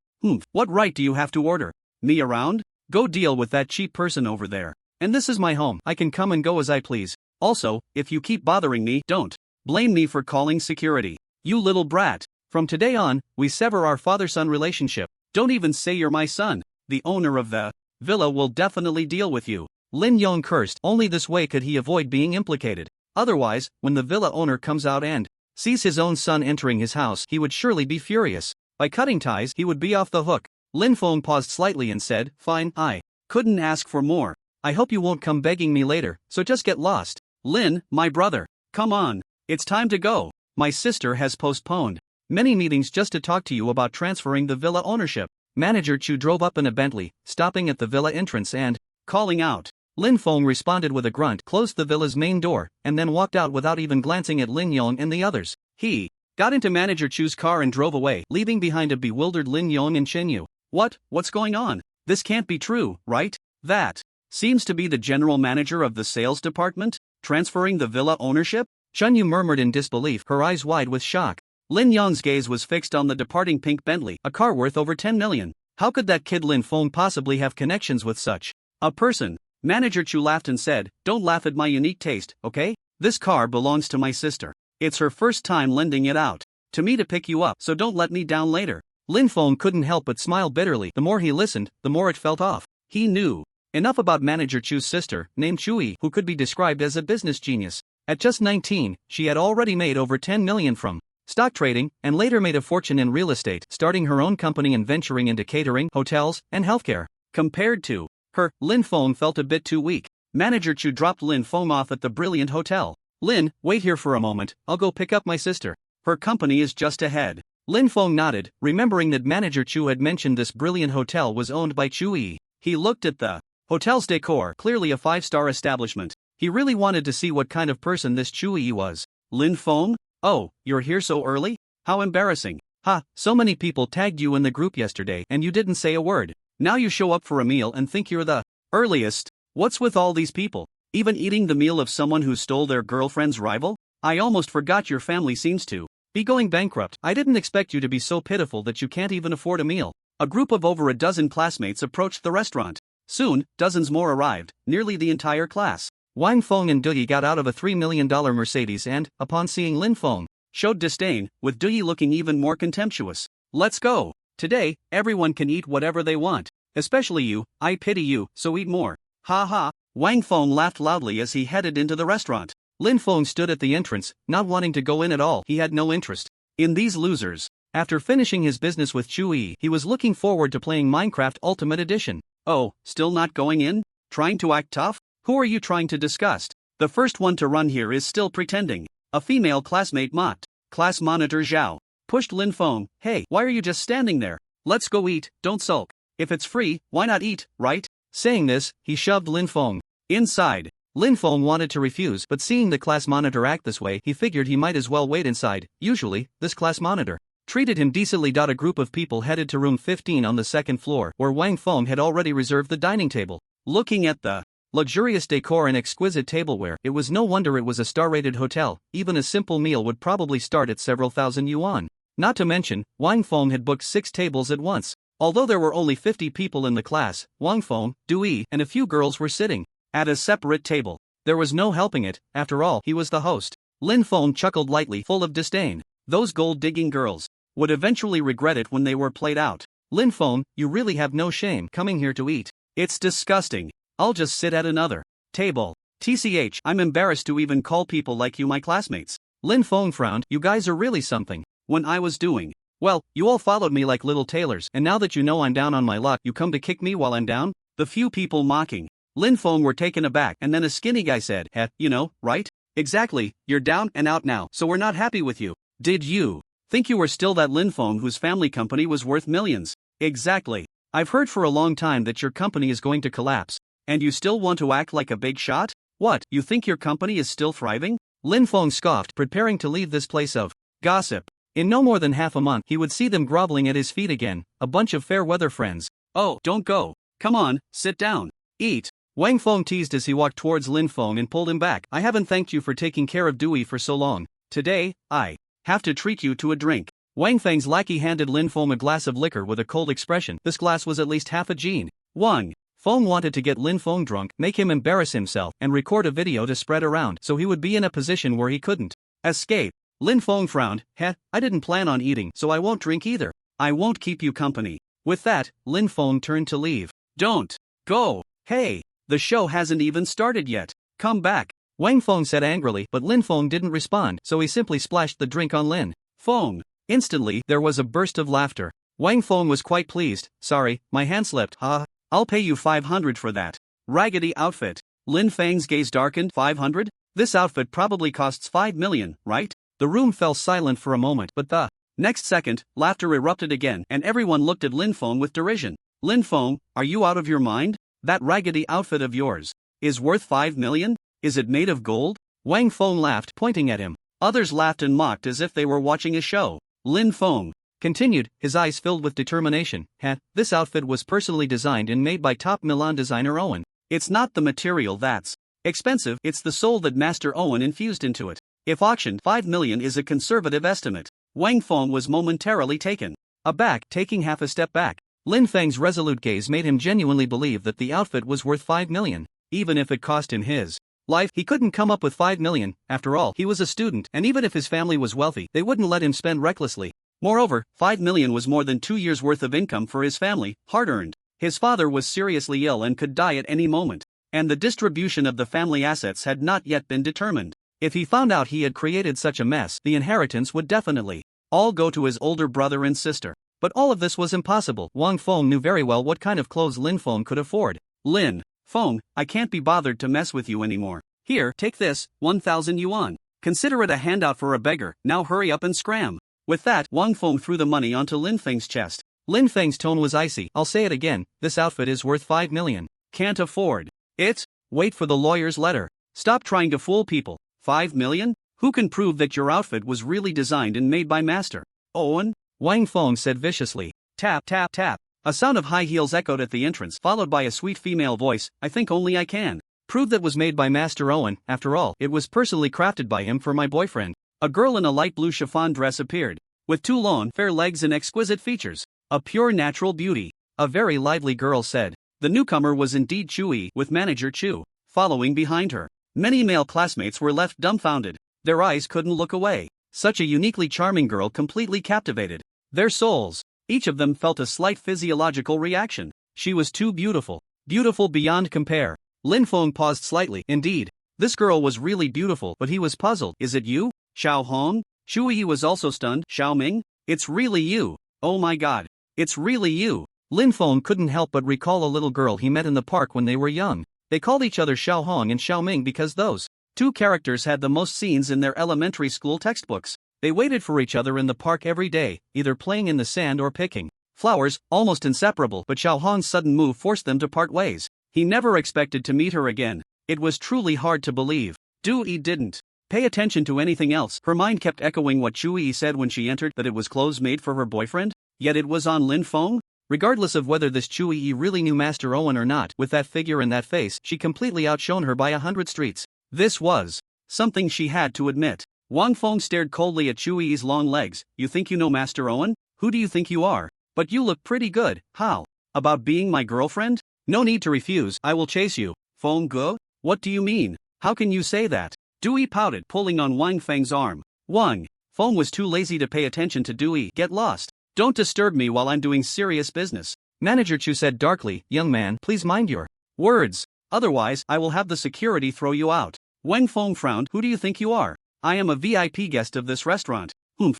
What right do you have to order me around? Go deal with that cheap person over there. And this is my home. I can come and go as I please. Also, if you keep bothering me, don't blame me for calling security. You little brat. From today on, we sever our father-son relationship. Don't even say you're my son. The owner of the villa will definitely deal with you." Lin Yong cursed. Only this way could he avoid being implicated. Otherwise, when the villa owner comes out and sees his own son entering his house, he would surely be furious. By cutting ties, he would be off the hook. Lin Feng paused slightly and said, "Fine, I couldn't ask for more. I hope you won't come begging me later, so just get lost." "Lin, my brother, come on. It's time to go. My sister has postponed many meetings just to talk to you about transferring the villa ownership." Manager Chu drove up in a Bentley, stopping at the villa entrance and calling out. Lin Feng responded with a grunt, closed the villa's main door, and then walked out without even glancing at Lin Yong and the others. He got into Manager Chu's car and drove away, leaving behind a bewildered Lin Yong and Chen Yu. What's going on? This can't be true, right? That seems to be the general manager of the sales department, transferring the villa ownership? Chen Yu murmured in disbelief, her eyes wide with shock. Lin Yong's gaze was fixed on the departing pink Bentley, a car worth over 10 million. How could that kid Lin Feng possibly have connections with such a person? Manager Chu laughed and said, "Don't laugh at my unique taste, okay? This car belongs to my sister. It's her first time lending it out to me to pick you up, so don't let me down later." Lin Feng couldn't help but smile bitterly. The more he listened, the more it felt off. He knew enough about Manager Chu's sister, named Chui, who could be described as a business genius. At just 19, she had already made over 10 million from stock trading, and later made a fortune in real estate, starting her own company and venturing into catering, hotels, and healthcare. Compared to her, Lin Feng felt a bit too weak. Manager Chu dropped Lin Feng off at the Brilliant Hotel. "Lin, wait here for a moment, I'll go pick up my sister. Her company is just ahead." Lin Feng nodded, remembering that Manager Chu had mentioned this Brilliant Hotel was owned by Chui. He looked at the hotel's decor, clearly a 5-star establishment. He really wanted to see what kind of person this Chui was. "Lin Feng? Oh, you're here so early? How embarrassing. Ha, so many people tagged you in the group yesterday and you didn't say a word. Now you show up for a meal and think you're the earliest. What's with all these people? Even eating the meal of someone who stole their girlfriend's rival? I almost forgot your family seems to be going bankrupt. I didn't expect you to be so pitiful that you can't even afford a meal." A group of over a dozen classmates approached the restaurant. Soon, dozens more arrived, nearly the entire class. Wang Feng and Dui got out of a $3 million Mercedes and, upon seeing Lin Feng, showed disdain, with Dui looking even more contemptuous. "Let's go. Today, everyone can eat whatever they want. Especially you, I pity you, so eat more." "Ha ha." Wang Feng laughed loudly as he headed into the restaurant. Lin Feng stood at the entrance, not wanting to go in at all. He had no interest in these losers. After finishing his business with Chui, he was looking forward to playing Minecraft Ultimate Edition. "Oh, still not going in? Trying to act tough? Who are you trying to disgust? The first one to run here is still pretending," a female classmate mocked. Class monitor Zhao pushed Lin Feng. "Hey, why are you just standing there? Let's go eat, don't sulk. If it's free, why not eat, right?" Saying this, he shoved Lin Feng inside. Lin Feng wanted to refuse, but seeing the class monitor act this way, he figured he might as well wait inside. Usually, this class monitor treated him decently. A group of people headed to room 15 on the second floor, where Wang Feng had already reserved the dining table. Looking at the luxurious decor and exquisite tableware, it was no wonder it was a star-rated hotel. Even a simple meal would probably start at several thousand yuan. Not to mention, Wang Feng had booked 6 tables at once. Although there were only 50 people in the class, Wang Feng, Dui, and a few girls were sitting at a separate table. There was no helping it, after all, he was the host. Lin Feng chuckled lightly, full of disdain. Those gold-digging girls would eventually regret it when they were played out. "Lin Feng, you really have no shame coming here to eat. It's disgusting. I'll just sit at another table. TCH, I'm embarrassed to even call people like you my classmates." Lin Feng frowned. "You guys are really something. When I was doing well, you all followed me like little tailors, and now that you know I'm down on my luck, you come to kick me while I'm down?" The few people mocking Lin Feng were taken aback, and then a skinny guy said, "Heh, you know, right? Exactly, you're down and out now, so we're not happy with you. Did you think you were still that Lin Feng whose family company was worth millions?" "Exactly. I've heard for a long time that your company is going to collapse. And you still want to act like a big shot? What, you think your company is still thriving?" Lin Feng scoffed, preparing to leave this place of gossip. In no more than half a month, he would see them groveling at his feet again, a bunch of fair-weather friends. "Oh, don't go. Come on, sit down. Eat." Wang Feng teased as he walked towards Lin Feng and pulled him back. "I haven't thanked you for taking care of Dewey for so long. Today, I have to treat you to a drink." Wang Feng's lackey handed Lin Feng a glass of liquor with a cold expression. This glass was at least half a gene. Wang Feng wanted to get Lin Feng drunk, make him embarrass himself, and record a video to spread around so he would be in a position where he couldn't escape. Lin Feng frowned. "Heh, I didn't plan on eating, so I won't drink either. I won't keep you company." With that, Lin Feng turned to leave. "Don't go. Hey, the show hasn't even started yet. Come back," Wang Feng said angrily, but Lin Feng didn't respond, so he simply splashed the drink on Lin Feng. Instantly, there was a burst of laughter. Wang Feng was quite pleased. Sorry, my hand slipped. I'll pay you 500 for that raggedy outfit. Lin Feng's gaze darkened. 500? This outfit probably costs 5 million, right? The room fell silent for a moment, but the next second, laughter erupted again and everyone looked at Lin Feng with derision. Lin Feng, are you out of your mind? That raggedy outfit of yours is worth 5 million? Is it made of gold? Wang Feng laughed, pointing at him. Others laughed and mocked as if they were watching a show. Lin Feng continued, his eyes filled with determination. This outfit was personally designed and made by top Milan designer Owen. It's not the material that's expensive, it's the soul that Master Owen infused into it. If auctioned, 5 million is a conservative estimate. Wang Feng was momentarily taken aback, taking half a step back. Lin Feng's resolute gaze made him genuinely believe that the outfit was worth 5 million. Even if it cost him his life, he couldn't come up with 5 million. After all, he was a student, and even if his family was wealthy, they wouldn't let him spend recklessly. Moreover, 5 million was more than 2 years' worth of income for his family, hard-earned. His father was seriously ill and could die at any moment, and the distribution of the family assets had not yet been determined. If he found out he had created such a mess, the inheritance would definitely all go to his older brother and sister. But all of this was impossible. Wang Feng knew very well what kind of clothes Lin Feng could afford. Lin Feng, I can't be bothered to mess with you anymore. Here, take this, 1,000 yuan. Consider it a handout for a beggar, now hurry up and scram. With that, Wang Feng threw the money onto Lin Feng's chest. Lin Feng's tone was icy. I'll say it again, this outfit is worth 5 million. Can't afford it? Wait for the lawyer's letter. Stop trying to fool people. 5 million? Who can prove that your outfit was really designed and made by Master Owen? Wang Feng said viciously. Tap, tap, tap. A sound of high heels echoed at the entrance, followed by a sweet female voice. I think only I can prove that was made by Master Owen. After all, it was personally crafted by him for my boyfriend. A girl in a light blue chiffon dress appeared, with 2 long, fair legs and exquisite features. A pure natural beauty. A very lively girl said. The newcomer was indeed Chu, with manager Chu following behind her. Many male classmates were left dumbfounded. Their eyes couldn't look away. Such a uniquely charming girl completely captivated their souls. Each of them felt a slight physiological reaction. She was too beautiful. Beautiful beyond compare. Lin Feng paused slightly. Indeed, this girl was really beautiful, but he was puzzled. Is it you, Xiao Hong? Shu Yi was also stunned. Xiao Ming? It's really you. Oh my god. It's really you. Lin Feng couldn't help but recall a little girl he met in the park when they were young. They called each other Xiao Hong and Xiao Ming because those two characters had the most scenes in their elementary school textbooks. They waited for each other in the park every day, either playing in the sand or picking flowers, almost inseparable. But Xiao Hong's sudden move forced them to part ways. He never expected to meet her again. It was truly hard to believe. Du Yi didn't pay attention to anything else. Her mind kept echoing what Chu Yi said when she entered, that it was clothes made for her boyfriend. Yet it was on Lin Feng? Regardless of whether this Chu Yi really knew Master Owen or not, with that figure and that face, she completely outshone her by 100 streets. This was something she had to admit. Wang Feng stared coldly at Chu Yi's long legs. You think you know Master Owen? Who do you think you are? But you look pretty good. How about being my girlfriend? No need to refuse. I will chase you. Feng Ge? What do you mean? How can you say that? Dewey pouted, pulling on Wang Feng's arm. Wang Feng was too lazy to pay attention to Dewey. Get lost. Don't disturb me while I'm doing serious business. Manager Chu said darkly. Young man, please mind your words. Otherwise, I will have the security throw you out. Wang Feng frowned. Who do you think you are? I am a VIP guest of this restaurant.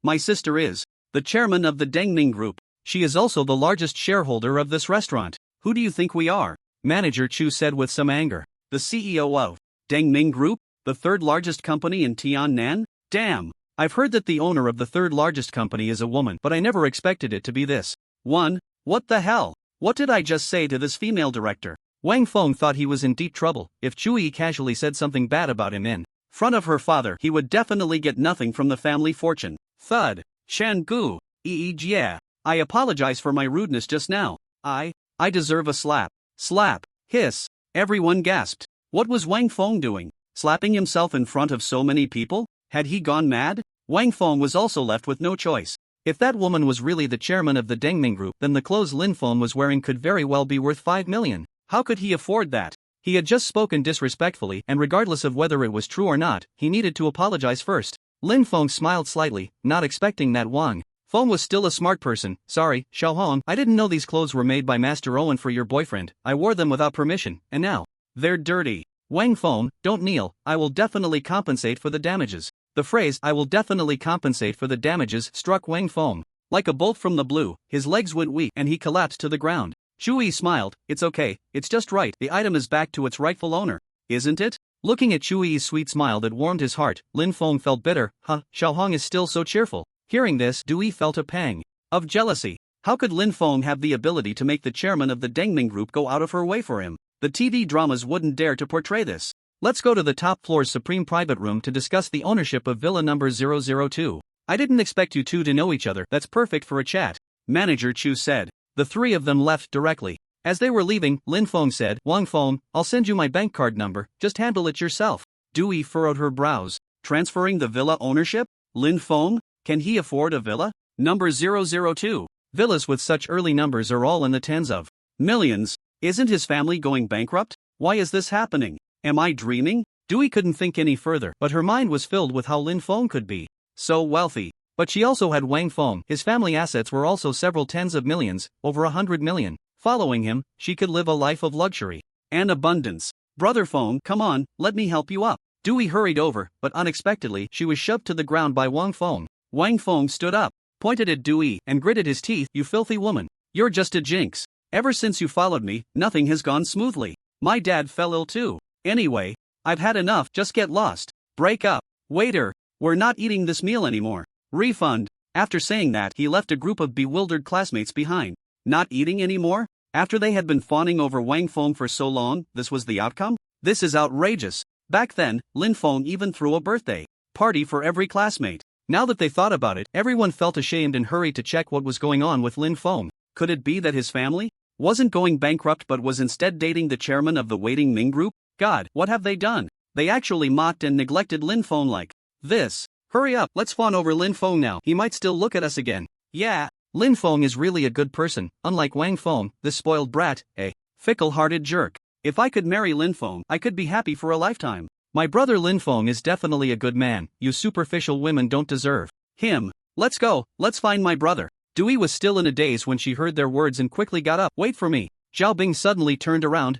My sister is the chairman of the Dengming Group. She is also the largest shareholder of this restaurant. Who do you think we are? Manager Chu said with some anger. The CEO of Dengming Group? The third largest company in Tiannan? Damn. I've heard that the owner of the third largest company is a woman, but I never expected it to be this one. What the hell? What did I just say to this female director? Wang Feng thought he was in deep trouble. If Chu Yi casually said something bad about him in front of her father, he would definitely get nothing from the family fortune. Thud. Shan Gu. Yeah. I apologize for my rudeness just now. I deserve a slap. Slap. Hiss. Everyone gasped. What was Wang Feng doing? Slapping himself in front of so many people? Had he gone mad? Wang Feng was also left with no choice. If that woman was really the chairman of the Dengming Group, then the clothes Lin Feng was wearing could very well be worth 5 million. How could he afford that? He had just spoken disrespectfully, and regardless of whether it was true or not, he needed to apologize first. Lin Feng smiled slightly, not expecting that Wang Feng was still a smart person. Sorry, Xiao Hong, I didn't know these clothes were made by Master Owen for your boyfriend. I wore them without permission, and now they're dirty. Wang Feng, don't kneel, I will definitely compensate for the damages. The phrase, I will definitely compensate for the damages, struck Wang Feng. Like a bolt from the blue, his legs went weak and he collapsed to the ground. Chu smiled. It's okay, it's just right. The item is back to its rightful owner. Isn't it? Looking at Chuyi's sweet smile that warmed his heart, Lin Feng felt bitter. Xiaohong is still so cheerful. Hearing this, Dewey felt a pang of jealousy. How could Lin Feng have the ability to make the chairman of the Dengming Group go out of her way for him? The TV dramas wouldn't dare to portray this. Let's go to the top floor's supreme private room to discuss the ownership of Villa number 002. I didn't expect you two to know each other. That's perfect for a chat, Manager Chu said. The three of them left directly. As they were leaving, Lin Feng said, Wang Feng, I'll send you my bank card number, just handle it yourself. Dewey furrowed her brows. Transferring the villa ownership? Lin Feng? Can he afford a villa? Number 002. Villas with such early numbers are all in the tens of millions. Isn't his family going bankrupt? Why is this happening? Am I dreaming? Dewey couldn't think any further, but her mind was filled with how Lin Feng could be so wealthy. But she also had Wang Feng. His family assets were also several tens of millions, over 100 million. Following him, she could live a life of luxury and abundance. Brother Feng, come on, let me help you up. Dewey hurried over, but unexpectedly she was shoved to the ground by Wang Feng. Wang Feng stood up, pointed at Dewey, and gritted his teeth. You filthy woman. You're just a jinx. Ever since you followed me, nothing has gone smoothly. My dad fell ill too. Anyway, I've had enough. Just get lost. Break up. Waiter, we're not eating this meal anymore. Refund. After saying that, he left a group of bewildered classmates behind. Not eating anymore? After they had been fawning over Wang Feng for so long, this was the outcome? This is outrageous. Back then, Lin Feng even threw a birthday party for every classmate. Now that they thought about it, everyone felt ashamed and hurried to check what was going on with Lin Feng. Could it be that his family wasn't going bankrupt but was instead dating the chairman of the Waiting Ming Group? God, what have they done? They actually mocked and neglected Lin Feng like this. Hurry up, let's fawn over Lin Feng now. He might still look at us again. Yeah, Lin Feng is really a good person, unlike Wang Feng, this spoiled brat, a fickle-hearted jerk. If I could marry Lin Feng, I could be happy for a lifetime. My brother Lin Feng is definitely a good man. You superficial women don't deserve him. Let's go, let's find my brother. Dewey was still in a daze when she heard their words and quickly got up. Wait for me. Zhao Bing suddenly turned around.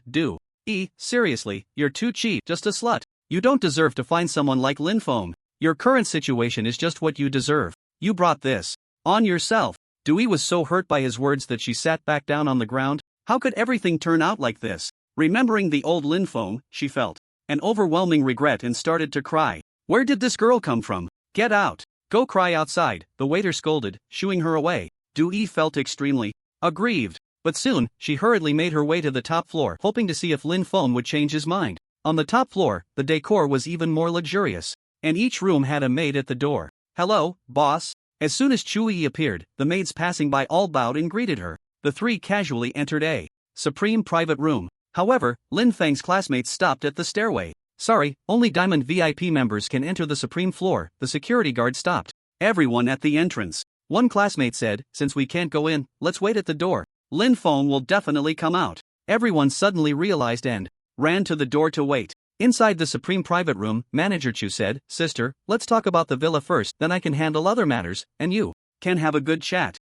Seriously, you're too cheap, just a slut. You don't deserve to find someone like Lin Feng. Your current situation is just what you deserve. You brought this on yourself. Dewey was so hurt by his words that she sat back down on the ground. How could everything turn out like this? Remembering the old Lin Feng, she felt an overwhelming regret and started to cry. Where did this girl come from? Get out. Go cry outside, the waiter scolded, shooing her away. Dewey felt extremely aggrieved. But soon, she hurriedly made her way to the top floor, hoping to see if Lin Feng would change his mind. On the top floor, the decor was even more luxurious, and each room had a maid at the door. Hello, boss. As soon as Chuyi appeared, the maids passing by all bowed and greeted her. The three casually entered a supreme private room. However, Lin Feng's classmates stopped at the stairway. Sorry, only Diamond VIP members can enter the supreme floor. The security guard stopped everyone at the entrance. One classmate said, since we can't go in, let's wait at the door. Lin Feng will definitely come out. Everyone suddenly realized and ran to the door to wait. Inside the supreme private room, Manager Chu said, Sister, let's talk about the villa first, then I can handle other matters, and you can have a good chat.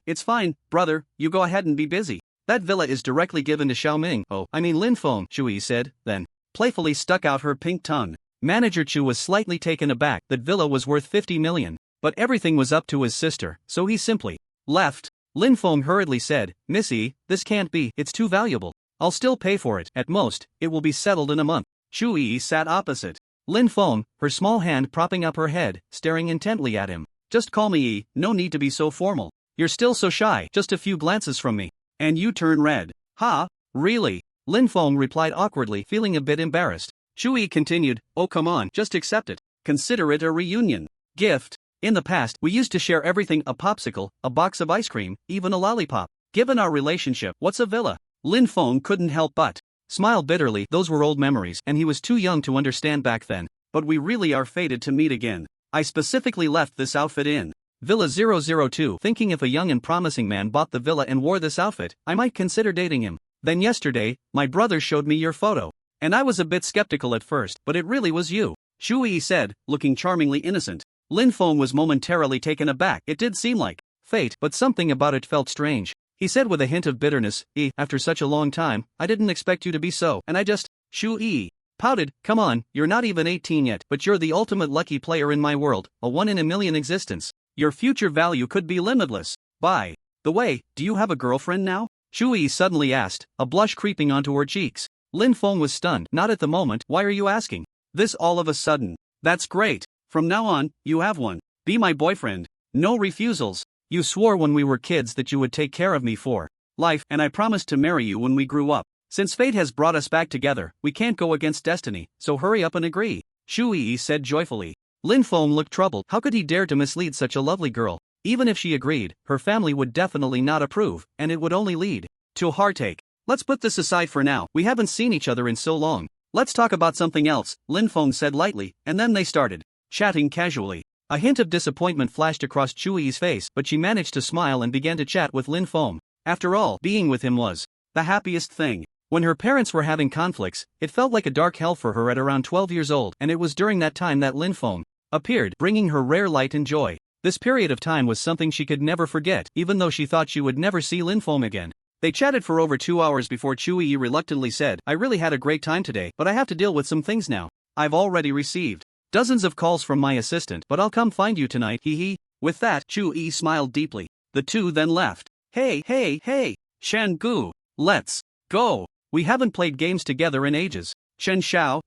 It's fine, brother, you go ahead and be busy. That villa is directly given to Xiaoming. Oh, I mean Lin Feng, Chuyi said, then playfully stuck out her pink tongue. Manager Chu was slightly taken aback that villa was worth 50 million, but everything was up to his sister, so he simply left. Lin Feng hurriedly said, Missy, this can't be, it's too valuable. I'll still pay for it, at most, it will be settled in a month. Chuyi sat opposite Lin Feng, her small hand propping up her head, staring intently at him. Just call me Yi, no need to be so formal. You're still so shy, just a few glances from me, and you turn red. Ha, really? Lin Feng replied awkwardly, feeling a bit embarrassed. Chuyi continued, oh come on, just accept it. Consider it a reunion gift. In the past, we used to share everything, a popsicle, a box of ice cream, even a lollipop. Given our relationship, what's a villa? Lin Feng couldn't help but smile bitterly. Those were old memories, and he was too young to understand back then. But we really are fated to meet again. I specifically left this outfit in Villa 002, thinking if a young and promising man bought the villa and wore this outfit, I might consider dating him. Then yesterday, my brother showed me your photo. And I was a bit skeptical at first, but it really was you. Chuyi said, looking charmingly innocent. Lin Feng was momentarily taken aback. It did seem like fate, but something about it felt strange. He said with a hint of bitterness, after such a long time, I didn't expect you to be so, and I just, Chuyi pouted, come on, you're not even 18 yet, but you're the ultimate lucky player in my world, a one in a million existence. Your future value could be limitless. By the way, do you have a girlfriend now? Shui suddenly asked, a blush creeping onto her cheeks. Lin Feng was stunned. Not at the moment. Why are you asking this all of a sudden? That's great. From now on, you have one. Be my boyfriend. No refusals. You swore when we were kids that you would take care of me for life, and I promised to marry you when we grew up. Since fate has brought us back together, we can't go against destiny, so hurry up and agree, Shui said joyfully. Lin Feng looked troubled. How could he dare to mislead such a lovely girl? Even if she agreed, her family would definitely not approve, and it would only lead to a heartache. Let's put this aside for now. We haven't seen each other in so long. Let's talk about something else, Lin Feng said lightly, and then they started chatting casually. A hint of disappointment flashed across Chui's face, but she managed to smile and began to chat with Lin Feng. After all, being with him was the happiest thing. When her parents were having conflicts, it felt like a dark hell for her at around 12 years old, and it was during that time that Lin Feng appeared, bringing her rare light and joy. This period of time was something she could never forget, even though she thought she would never see Lin Feng again. They chatted for over 2 hours before Chui reluctantly said, I really had a great time today, but I have to deal with some things now. I've already received dozens of calls from my assistant, but I'll come find you tonight, hee hee. With that, Chui smiled deeply. The two then left. Hey, Shan Gu, let's go. We haven't played games together in ages. Shen Xiao,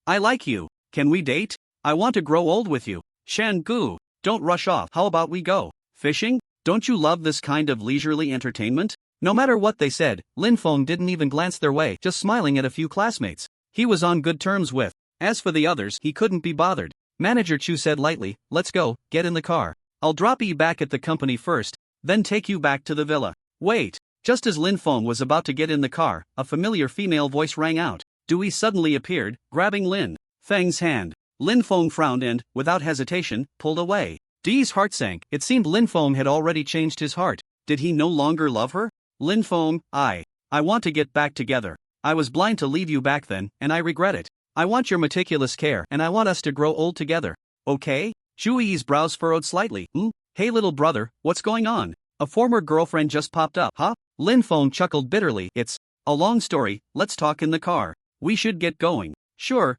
I like you. Can we date? I want to grow old with you. Shan Gu, don't rush off. How about we go fishing? Don't you love this kind of leisurely entertainment? No matter what they said, Lin Feng didn't even glance their way, just smiling at a few classmates he was on good terms with. As for the others, he couldn't be bothered. Manager Chu said lightly, let's go, get in the car. I'll drop you back at the company first, then take you back to the villa. Wait. Just as Lin Feng was about to get in the car, a familiar female voice rang out. Dewey suddenly appeared, grabbing Lin Feng's hand. Lin Feng frowned and, without hesitation, pulled away. Dee's heart sank. It seemed Lin Feng had already changed his heart. Did he no longer love her? Lin Feng, I want to get back together. I was blind to leave you back then, and I regret it. I want your meticulous care, and I want us to grow old together. Okay? Chui's brows furrowed slightly. Hey little brother, what's going on? A former girlfriend just popped up, huh? Lin Feng chuckled bitterly. It's a long story, let's talk in the car. We should get going. Sure.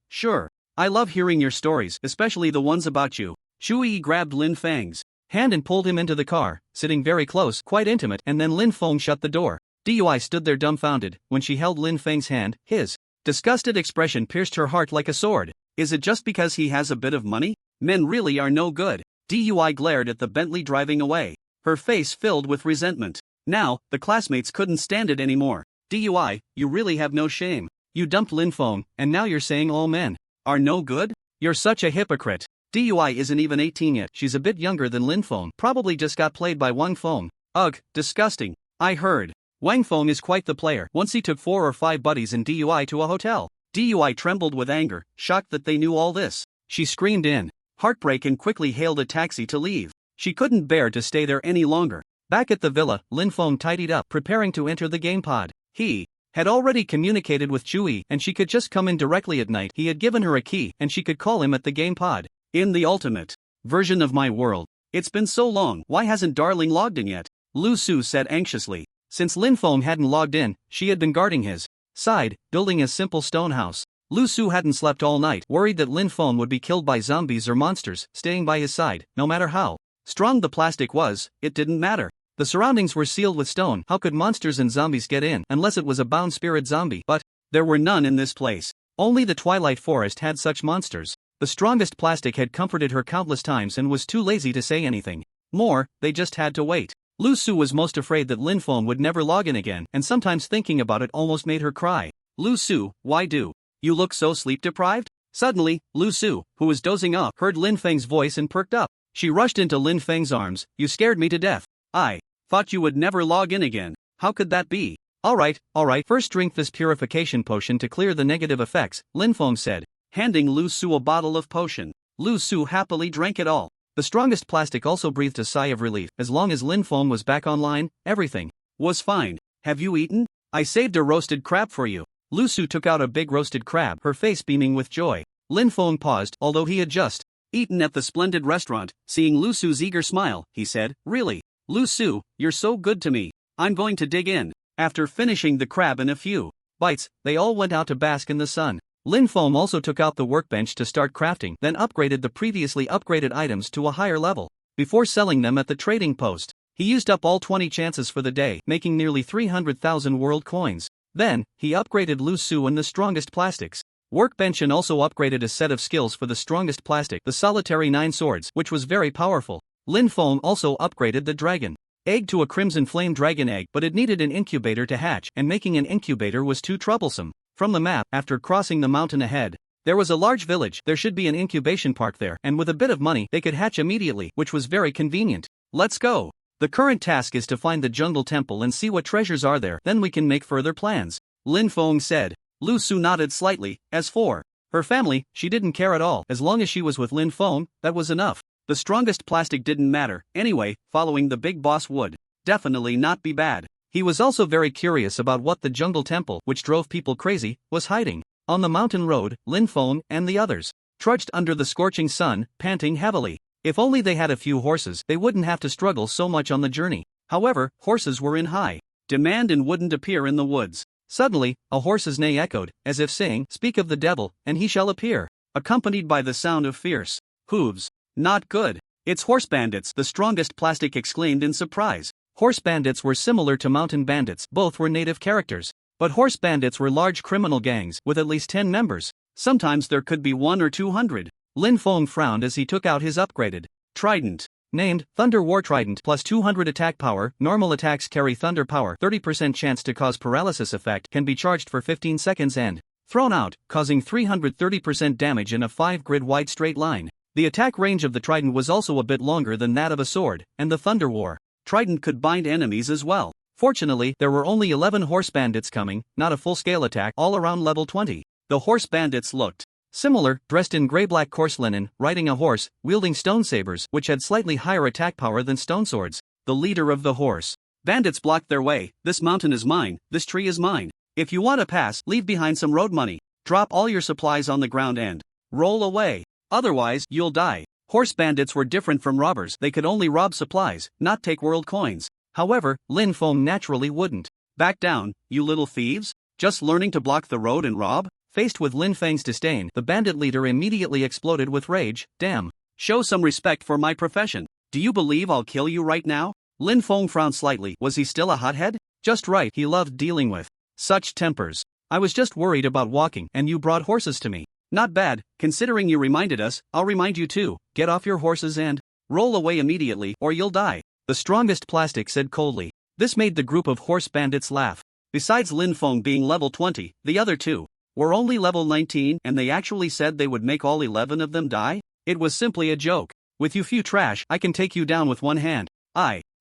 I love hearing your stories, especially the ones about you. Chui grabbed Lin Feng's hand and pulled him into the car, sitting very close, quite intimate, and then Lin Feng shut the door. Dui stood there dumbfounded. When she held Lin Feng's hand, his disgusted expression pierced her heart like a sword. Is it just because he has a bit of money? Men really are no good. Dui glared at the Bentley driving away, her face filled with resentment. Now, the classmates couldn't stand it anymore. Dui, you really have no shame. You dumped Lin Feng, and now you're saying all men are no good? You're such a hypocrite. Dui isn't even 18 yet. She's a bit younger than Lin Feng. Probably just got played by Wang Feng. Ugh, disgusting. I heard Wang Feng is quite the player. Once he took 4 or 5 buddies in Dui to a hotel. Dui trembled with anger, shocked that they knew all this. She screamed in heartbreak and quickly hailed a taxi to leave. She couldn't bear to stay there any longer. Back at the villa, Lin Feng tidied up, preparing to enter the game pod. He had already communicated with Chui, and she could just come in directly at night. He had given her a key, and she could call him at the game pod. In the ultimate version of my world. It's been so long, why hasn't Darling logged in yet? Lu Su said anxiously. Since Lin Feng hadn't logged in, she had been guarding his side, building a simple stone house. Lu Su hadn't slept all night, worried that Lin Feng would be killed by zombies or monsters, staying by his side. No matter how strong the plastic was, it didn't matter. The surroundings were sealed with stone. How could monsters and zombies get in, unless it was a bound spirit zombie? But there were none in this place. Only the Twilight Forest had such monsters. The strongest plastic had comforted her countless times and was too lazy to say anything more. They just had to wait. Lu Su was most afraid that Lin Feng would never log in again, and sometimes thinking about it almost made her cry. Lu Su, why do you look so sleep-deprived? Suddenly, Lu Su, who was dozing off, heard Lin Feng's voice and perked up. She rushed into Lin Feng's arms. You scared me to death. I thought you would never log in again. How could that be? Alright, first drink this purification potion to clear the negative effects, Lin Feng said, handing Lu Su a bottle of potion. Lu Su happily drank it all. The strongest plastic also breathed a sigh of relief. As long as Lin Feng was back online, everything was fine. Have you eaten? I saved a roasted crab for you. Lu Su took out a big roasted crab, her face beaming with joy. Lin Feng paused, although he had just eaten at the splendid restaurant. Seeing Lu Su's eager smile, he said, really? Lu Su, you're so good to me. I'm going to dig in. After finishing the crab in a few bites, they all went out to bask in the sun. Lin Feng also took out the workbench to start crafting, then upgraded the previously upgraded items to a higher level. before selling them at the trading post. He used up all 20 chances for the day, making nearly 300,000 world coins. Then, he upgraded Lu Su and the strongest plastics. Workbench and also upgraded a set of skills for the strongest plastic, the solitary 9 swords, which was very powerful. Lin Feng also upgraded the dragon egg to a crimson flame dragon egg, but it needed an incubator to hatch, and making an incubator was too troublesome. From the map, after crossing the mountain ahead, there was a large village. There should be an incubation park there, and with a bit of money, they could hatch immediately, which was very convenient. Let's go. The current task is to find the jungle temple and see what treasures are there, then we can make further plans, Lin Feng said. Lu Su nodded slightly. As for her family, she didn't care at all. As long as she was with Lin Feng, that was enough. The strongest plastic didn't matter. Anyway, following the big boss would definitely not be bad. He was also very curious about what the jungle temple, which drove people crazy, was hiding. On the mountain road, Lin Feng and the others trudged under the scorching sun, panting heavily. If only they had a few horses, they wouldn't have to struggle so much on the journey. However, horses were in high demand and wouldn't appear in the woods. Suddenly, a horse's neigh echoed, as if saying, "Speak of the devil, and he shall appear," accompanied by the sound of fierce hooves. Not good. It's horse bandits, the strongest plastic exclaimed in surprise. Horse bandits were similar to mountain bandits, both were native characters. But horse bandits were large criminal gangs, with at least 10 members. Sometimes there could be 1 or 200. Lin Feng frowned as he took out his upgraded trident. Named Thunder War Trident, plus 200 attack power. Normal attacks carry thunder power. 30% chance to cause paralysis effect, can be charged for 15 seconds and thrown out, causing 330% damage in a 5-grid wide straight line. The attack range of the trident was also a bit longer than that of a sword, and the Thunder War Trident could bind enemies as well. Fortunately, there were only 11 horse bandits coming, not a full-scale attack, all around level 20. The horse bandits looked similar, dressed in grey-black coarse linen, riding a horse, wielding stone sabers, which had slightly higher attack power than stone swords. The leader of the horse bandits blocked their way. "This mountain is mine, this tree is mine. If you want to pass, leave behind some road money. Drop all your supplies on the ground and roll away. Otherwise, you'll die." Horse bandits were different from robbers. They could only rob supplies, not take world coins. However, Lin Feng naturally wouldn't back down. "You little thieves? Just learning to block the road and rob?" Faced with Lin Feng's disdain, the bandit leader immediately exploded with rage. "Damn. Show some respect for my profession. Do you believe I'll kill you right now?" Lin Feng frowned slightly. Was he still a hothead? Just right, he loved dealing with such tempers. "I was just worried about walking, and you brought horses to me." "Not bad, considering you reminded us. I'll remind you too. Get off your horses and roll away immediately, or you'll die," the strongest plastic said coldly. This made the group of horse bandits laugh. Besides Lin Feng being level 20, the other two were only level 19, and they actually said they would make all 11 of them die? It was simply a joke. "With you few trash, I can take you down with one hand."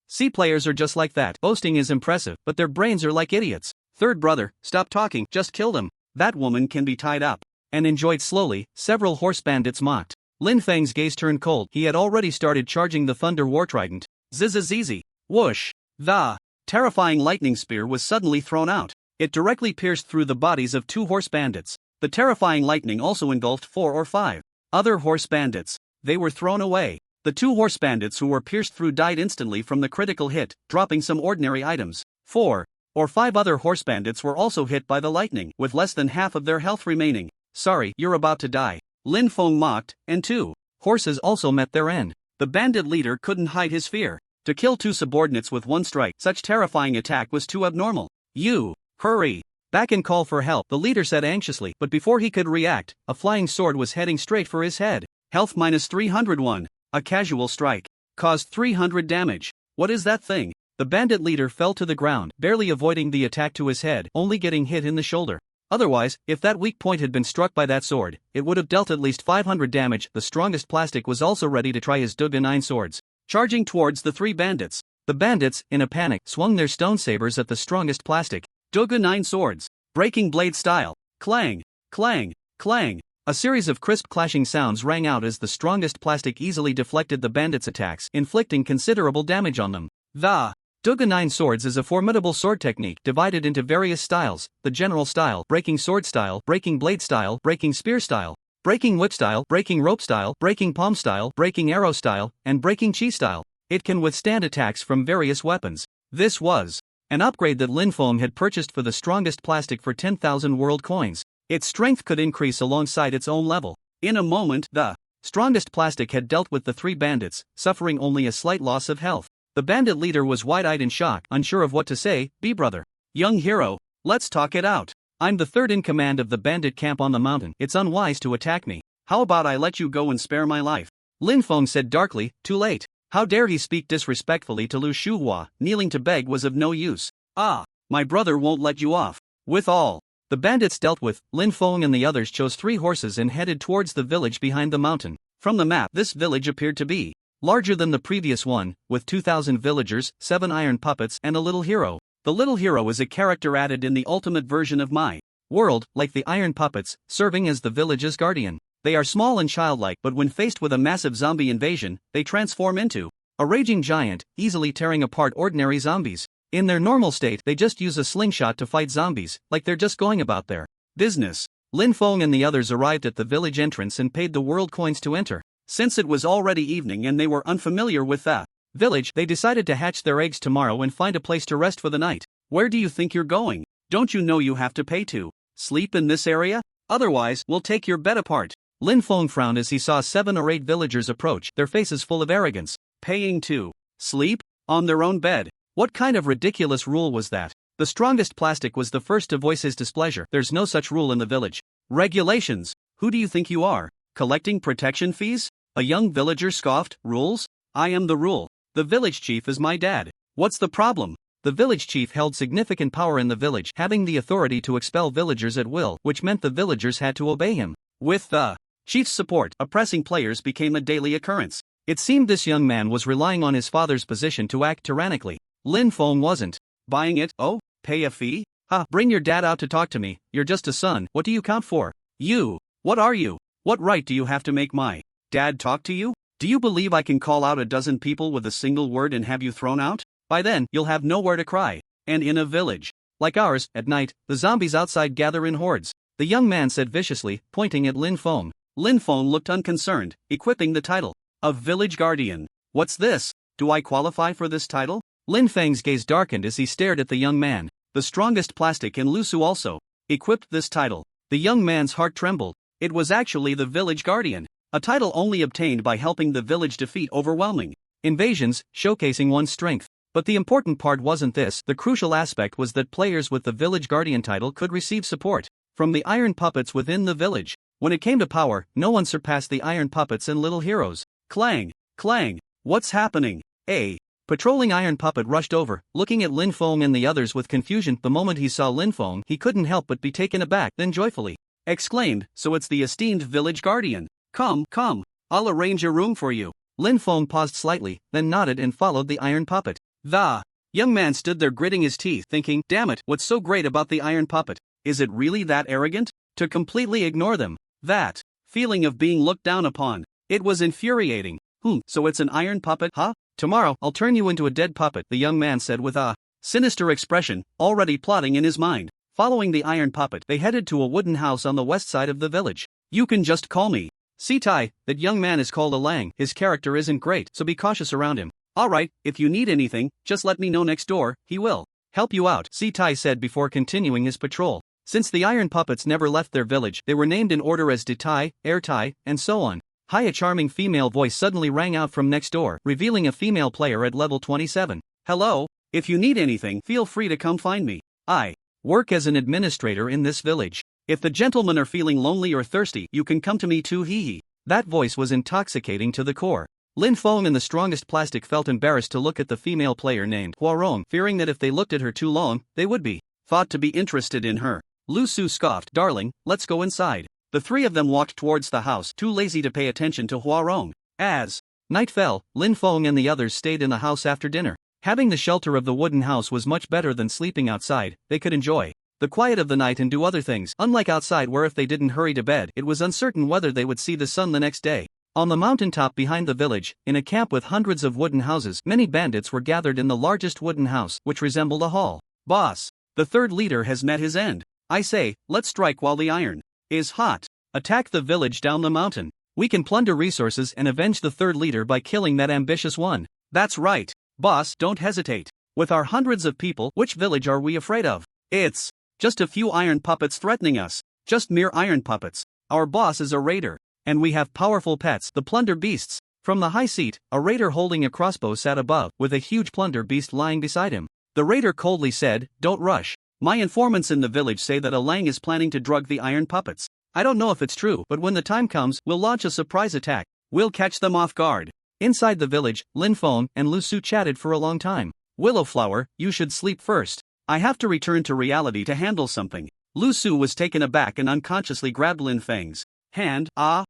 See, players are just like that. Boasting is impressive, but their brains are like idiots. Third brother, stop talking, just kill them. That woman can be tied up. And enjoyed slowly, several horse bandits mocked. Lin Feng's gaze turned cold. He had already started charging the Thunder War Trident. Zizizizi. Whoosh. The terrifying lightning spear was suddenly thrown out. It directly pierced through the bodies of 2 horse bandits. The terrifying lightning also engulfed 4 or 5 other horse bandits. They were thrown away. The 2 horse bandits who were pierced through died instantly from the critical hit, dropping some ordinary items. 4 or 5 other horse bandits were also hit by the lightning, with less than half of their health remaining. "Sorry, you're about to die," Lin Feng mocked, and 2 horses also met their end. The bandit leader couldn't hide his fear. To kill 2 subordinates with 1 strike, such terrifying attack was too abnormal. "You, hurry back and call for help," the leader said anxiously, but before he could react, a flying sword was heading straight for his head. Health minus 301. A casual strike caused 300 damage. "What is that thing?" The bandit leader fell to the ground, barely avoiding the attack to his head, only getting hit in the shoulder. Otherwise, if that weak point had been struck by that sword, it would have dealt at least 500 damage. The strongest plastic was also ready to try his Duga 9 swords, charging towards the 3 bandits. The bandits, in a panic, swung their stone sabers at the strongest plastic. Duga 9 swords, breaking blade style. Clang, clang, clang. A series of crisp clashing sounds rang out as the strongest plastic easily deflected the bandits' attacks, inflicting considerable damage on them. The Duga 9 swords is a formidable sword technique divided into various styles: the general style, breaking sword style, breaking blade style, breaking spear style, breaking whip style, breaking rope style, breaking palm style, breaking arrow style, and breaking chi style. It can withstand attacks from various weapons. This was an upgrade that Lin Feng had purchased for the strongest plastic for 10,000 world coins. Its strength could increase alongside its own level. In a moment, the Strongest Plastic had dealt with the 3 bandits, suffering only a slight loss of health. The bandit leader was wide-eyed in shock, unsure of what to say. Brother. Young hero, let's talk it out. I'm the 3rd in command of the bandit camp on the mountain. It's unwise to attack me. How about I let you go and spare my life? Lin Feng said darkly. Too late. How dare he speak disrespectfully to Lu Shuhua? Kneeling to beg was of no use. Ah, my brother won't let you off. With all the bandits dealt with, Lin Feng and the others chose 3 horses and headed towards the village behind the mountain. From the map, this village appeared to be larger than the previous one, with 2,000 villagers, 7 iron puppets, and a little hero. The little hero is a character added in the ultimate version of my world, like the iron puppets, serving as the village's guardian. They are small and childlike, but when faced with a massive zombie invasion, they transform into a raging giant, easily tearing apart ordinary zombies. In their normal state, they just use a slingshot to fight zombies, like they're just going about their business. Lin Feng and the others arrived at the village entrance and paid the world coins to enter. Since it was already evening and they were unfamiliar with the village, they decided to hatch their eggs tomorrow and find a place to rest for the night. Where do you think you're going? Don't you know you have to pay to sleep in this area? Otherwise, we'll take your bed apart. Lin Feng frowned as he saw 7 or 8 villagers approach, their faces full of arrogance. Paying to sleep? On their own bed? What kind of ridiculous rule was that? The Strongest Plastic was the first to voice his displeasure. There's no such rule in the village. Regulations? Who do you think you are? Collecting protection fees? A young villager scoffed. Rules? I am the rule. The village chief is my dad. What's the problem? The village chief held significant power in the village, having the authority to expel villagers at will, which meant the villagers had to obey him. With the chief's support, oppressing players became a daily occurrence. It seemed this young man was relying on his father's position to act tyrannically. Lin Feng wasn't buying it. Oh, pay a fee? Ha, bring your dad out to talk to me. You're just a son. What do you count for? You. What are you? What right do you have to make my dad talk to you? Do you believe I can call out a dozen people with a single word and have you thrown out? By then, you'll have nowhere to cry. And in a village like ours, at night, the zombies outside gather in hordes. The young man said viciously, pointing at Lin Feng. Lin Feng looked unconcerned, equipping the title of Village Guardian. What's this? Do I qualify for this title? Lin Feng's gaze darkened as he stared at the young man. The Strongest Plastic and Lu Su also equipped this title. The young man's heart trembled. It was actually the Village Guardian, a title only obtained by helping the village defeat overwhelming invasions, showcasing one's strength. But the important part wasn't this. The crucial aspect was that players with the Village Guardian title could receive support from the iron puppets within the village. When it came to power, no one surpassed the iron puppets and little heroes. Clang! Clang! What's happening? A patrolling iron puppet rushed over, looking at Lin Feng and the others with confusion. The moment he saw Lin Feng, he couldn't help but be taken aback, then joyfully exclaimed, "So it's the esteemed Village Guardian. Come, come, I'll arrange a room for you." Lin Feng paused slightly, then nodded and followed the iron puppet. The young man stood there gritting his teeth, thinking, damn it, what's so great about the iron puppet? Is it really that arrogant? To completely ignore them? That feeling of being looked down upon. It was infuriating. So it's an iron puppet, huh? Tomorrow, I'll turn you into a dead puppet, the young man said with a sinister expression, already plotting in his mind. Following the iron puppet, they headed to a wooden house on the west side of the village. You can just call me Si Tai. That young man is called Alang. His character isn't great, so be cautious around him. Alright, if you need anything, just let me know next door, he will help you out, Si Tai said before continuing his patrol. Since the iron puppets never left their village, they were named in order as De Tai, Air Tai, and so on. Hi, a charming female voice suddenly rang out from next door, revealing a female player at level 27. Hello, if you need anything, feel free to come find me. I work as an administrator in this village. If the gentlemen are feeling lonely or thirsty, you can come to me too, hee hee. That voice was intoxicating to the core. Lin Feng and the Strongest Plastic felt embarrassed to look at the female player named Huarong, fearing that if they looked at her too long, they would be thought to be interested in her. Lu Su scoffed, darling, let's go inside. The 3 of them walked towards the house, too lazy to pay attention to Huarong. As night fell, Lin Feng and the others stayed in the house after dinner. Having the shelter of the wooden house was much better than sleeping outside. They could enjoy the quiet of the night and do other things, unlike outside where if they didn't hurry to bed, it was uncertain whether they would see the sun the next day. On the mountaintop behind the village, in a camp with hundreds of wooden houses, many bandits were gathered in the largest wooden house, which resembled a hall. Boss, the 3rd leader has met his end. I say, let's strike while the iron is hot. Attack the village down the mountain. We can plunder resources and avenge the 3rd leader by killing that ambitious one. That's right. Boss, don't hesitate. With our hundreds of people, which village are we afraid of? It's just a few iron puppets threatening us. Just mere iron puppets. Our boss is a raider. And we have powerful pets, the plunder beasts. From the high seat, a raider holding a crossbow sat above, with a huge plunder beast lying beside him. The raider coldly said, "Don't rush. My informants in the village say that Alang is planning to drug the iron puppets. I don't know if it's true, but when the time comes, we'll launch a surprise attack. We'll catch them off guard." Inside the village, Lin Feng and Lu Su chatted for a long time. "Willowflower, you should sleep first. I have to return to reality to handle something." Lu Su was taken aback and unconsciously grabbed Lin Feng's hand. "Ah,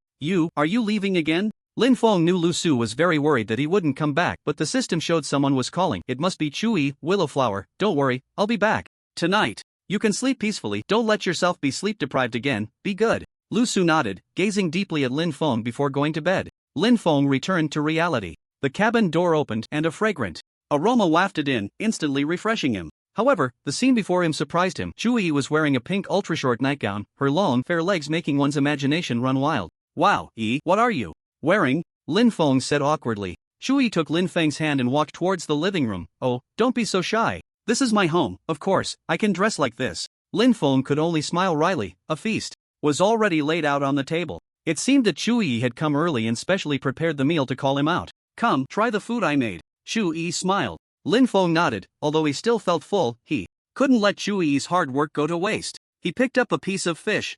are you leaving again?" Lin Feng knew Lu Su was very worried that he wouldn't come back, but the system showed someone was calling. It must be Chui. "Willowflower, don't worry, I'll be back. Tonight. You can sleep peacefully, don't let yourself be sleep deprived again, be good." Lu Su nodded, gazing deeply at Lin Feng before going to bed. Lin Feng returned to reality. The cabin door opened and a fragrant aroma wafted in, instantly refreshing him. However, the scene before him surprised him. Chui was wearing a pink ultra-short nightgown, her long, fair legs making one's imagination run wild. "Wow, what are you wearing?" Lin Feng said awkwardly. Chui took Lin Feng's hand and walked towards the living room. "Oh, don't be so shy. This is my home, of course, I can dress like this." Lin Feng could only smile wryly. A feast was already laid out on the table. It seemed that Chui had come early and specially prepared the meal to call him out. "Come, try the food I made." Chui smiled. Lin Feng nodded, although he still felt full. He couldn't let Chui's hard work go to waste. He picked up a piece of fish.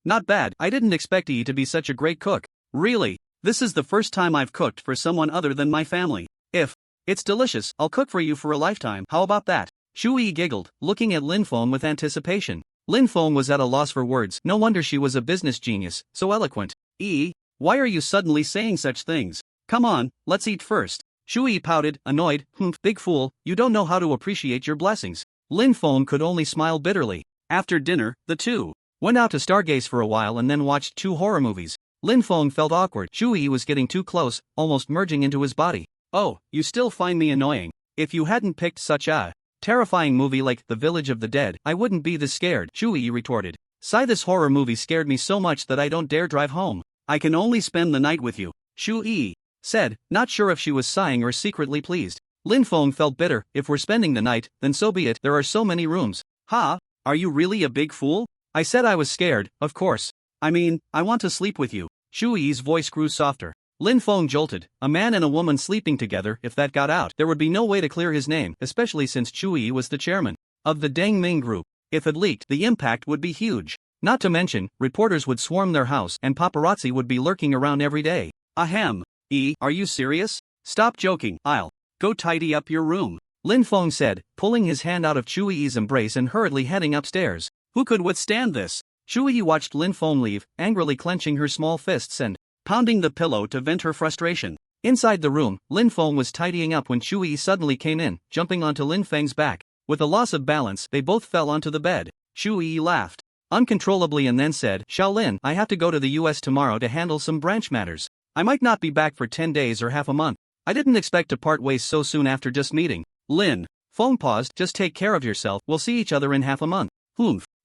Not bad. I didn't expect Yi to be such a great cook." "Really? This is the first time I've cooked for someone other than my family. If it's delicious, I'll cook for you for a lifetime. How about that?" Chui giggled, looking at Lin Feng with anticipation. Lin Feng was at a loss for words. No wonder she was a business genius, so eloquent. Why are you suddenly saying such things? Come on, let's eat first." Chui pouted, annoyed. Big fool, you don't know how to appreciate your blessings." Lin Feng could only smile bitterly. After dinner, the two went out to stargaze for a while and then watched 2 horror movies. Lin Feng felt awkward. Chui was getting too close, almost merging into his body. "Oh, you still find me annoying. If you hadn't picked such a terrifying movie like The Village of the Dead, I wouldn't be this scared," Chui retorted. This horror movie scared me so much that I don't dare drive home. I can only spend the night with you," Chui said, not sure if she was sighing or secretly pleased. Lin Feng felt bitter. "If we're spending the night, then so be it. There are so many rooms." "Ha? Are you really a big fool? I said I was scared, of course. I mean, I want to sleep with you." Chui's voice grew softer. Lin Feng jolted. A man and a woman sleeping together, if that got out, there would be no way to clear his name, especially since Chui was the chairman of the Deng Ming group. If it leaked, the impact would be huge. Not to mention, reporters would swarm their house and paparazzi would be lurking around every day. "Ahem. Are you serious? Stop joking. I'll go tidy up your room," Lin Feng said, pulling his hand out of Chui's embrace and hurriedly heading upstairs. Who could withstand this? Chui watched Lin Feng leave, angrily clenching her small fists and pounding the pillow to vent her frustration. Inside the room, Lin Feng was tidying up when Chui suddenly came in, jumping onto Lin Feng's back. With a loss of balance, they both fell onto the bed. Chui laughed uncontrollably and then said, "Shaolin, I have to go to the US tomorrow to handle some branch matters. I might not be back for 10 days or half a month. I didn't expect to part ways so soon after just meeting." Lin Feng paused. "Just take care of yourself, we'll see each other in half a month."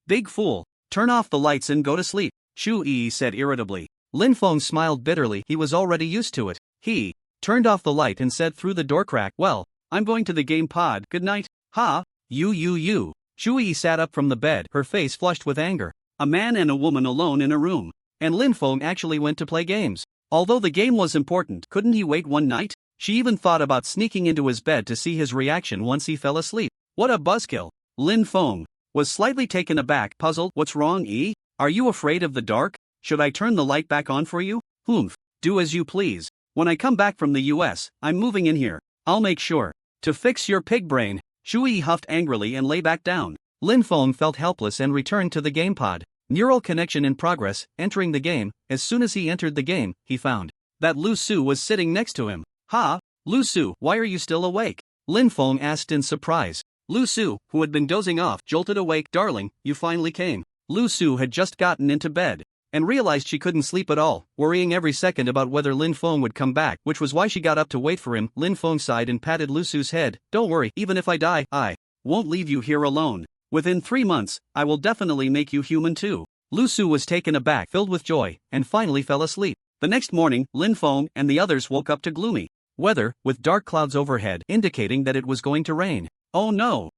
Big fool. Turn off the lights and go to sleep," Chui said irritably. Lin Feng smiled bitterly. He was already used to it. He turned off the light and said through the door crack, "Well, I'm going to the game pod, good night." "Ha? You. Chui sat up from the bed, her face flushed with anger. A man and a woman alone in a room. And Lin Feng actually went to play games. Although the game was important, couldn't he wait one night? She even thought about sneaking into his bed to see his reaction once he fell asleep. What a buzzkill. Lin Feng was slightly taken aback, puzzled. "What's wrong, Are you afraid of the dark? Should I turn the light back on for you?" Do as you please. When I come back from the US, I'm moving in here. I'll make sure to fix your pig brain." Chui huffed angrily and lay back down. Lin Feng felt helpless and returned to the game pod. Neural connection in progress. Entering the game. As soon as he entered the game, he found that Lu Su was sitting next to him. "Ha? Lu Su, why are you still awake?" Lin Feng asked in surprise. Lu Su, who had been dozing off, jolted awake. "Darling, you finally came." Lu Su had just gotten into bed and realized she couldn't sleep at all, worrying every second about whether Lin Feng would come back, which was why she got up to wait for him. Lin Feng sighed and patted Lu Su's head. "Don't worry, even if I die, I won't leave you here alone. Within 3 months, I will definitely make you human too." Lu Su was taken aback, filled with joy, and finally fell asleep. The next morning, Lin Feng and the others woke up to gloomy weather, with dark clouds overhead, indicating that it was going to rain. Oh no!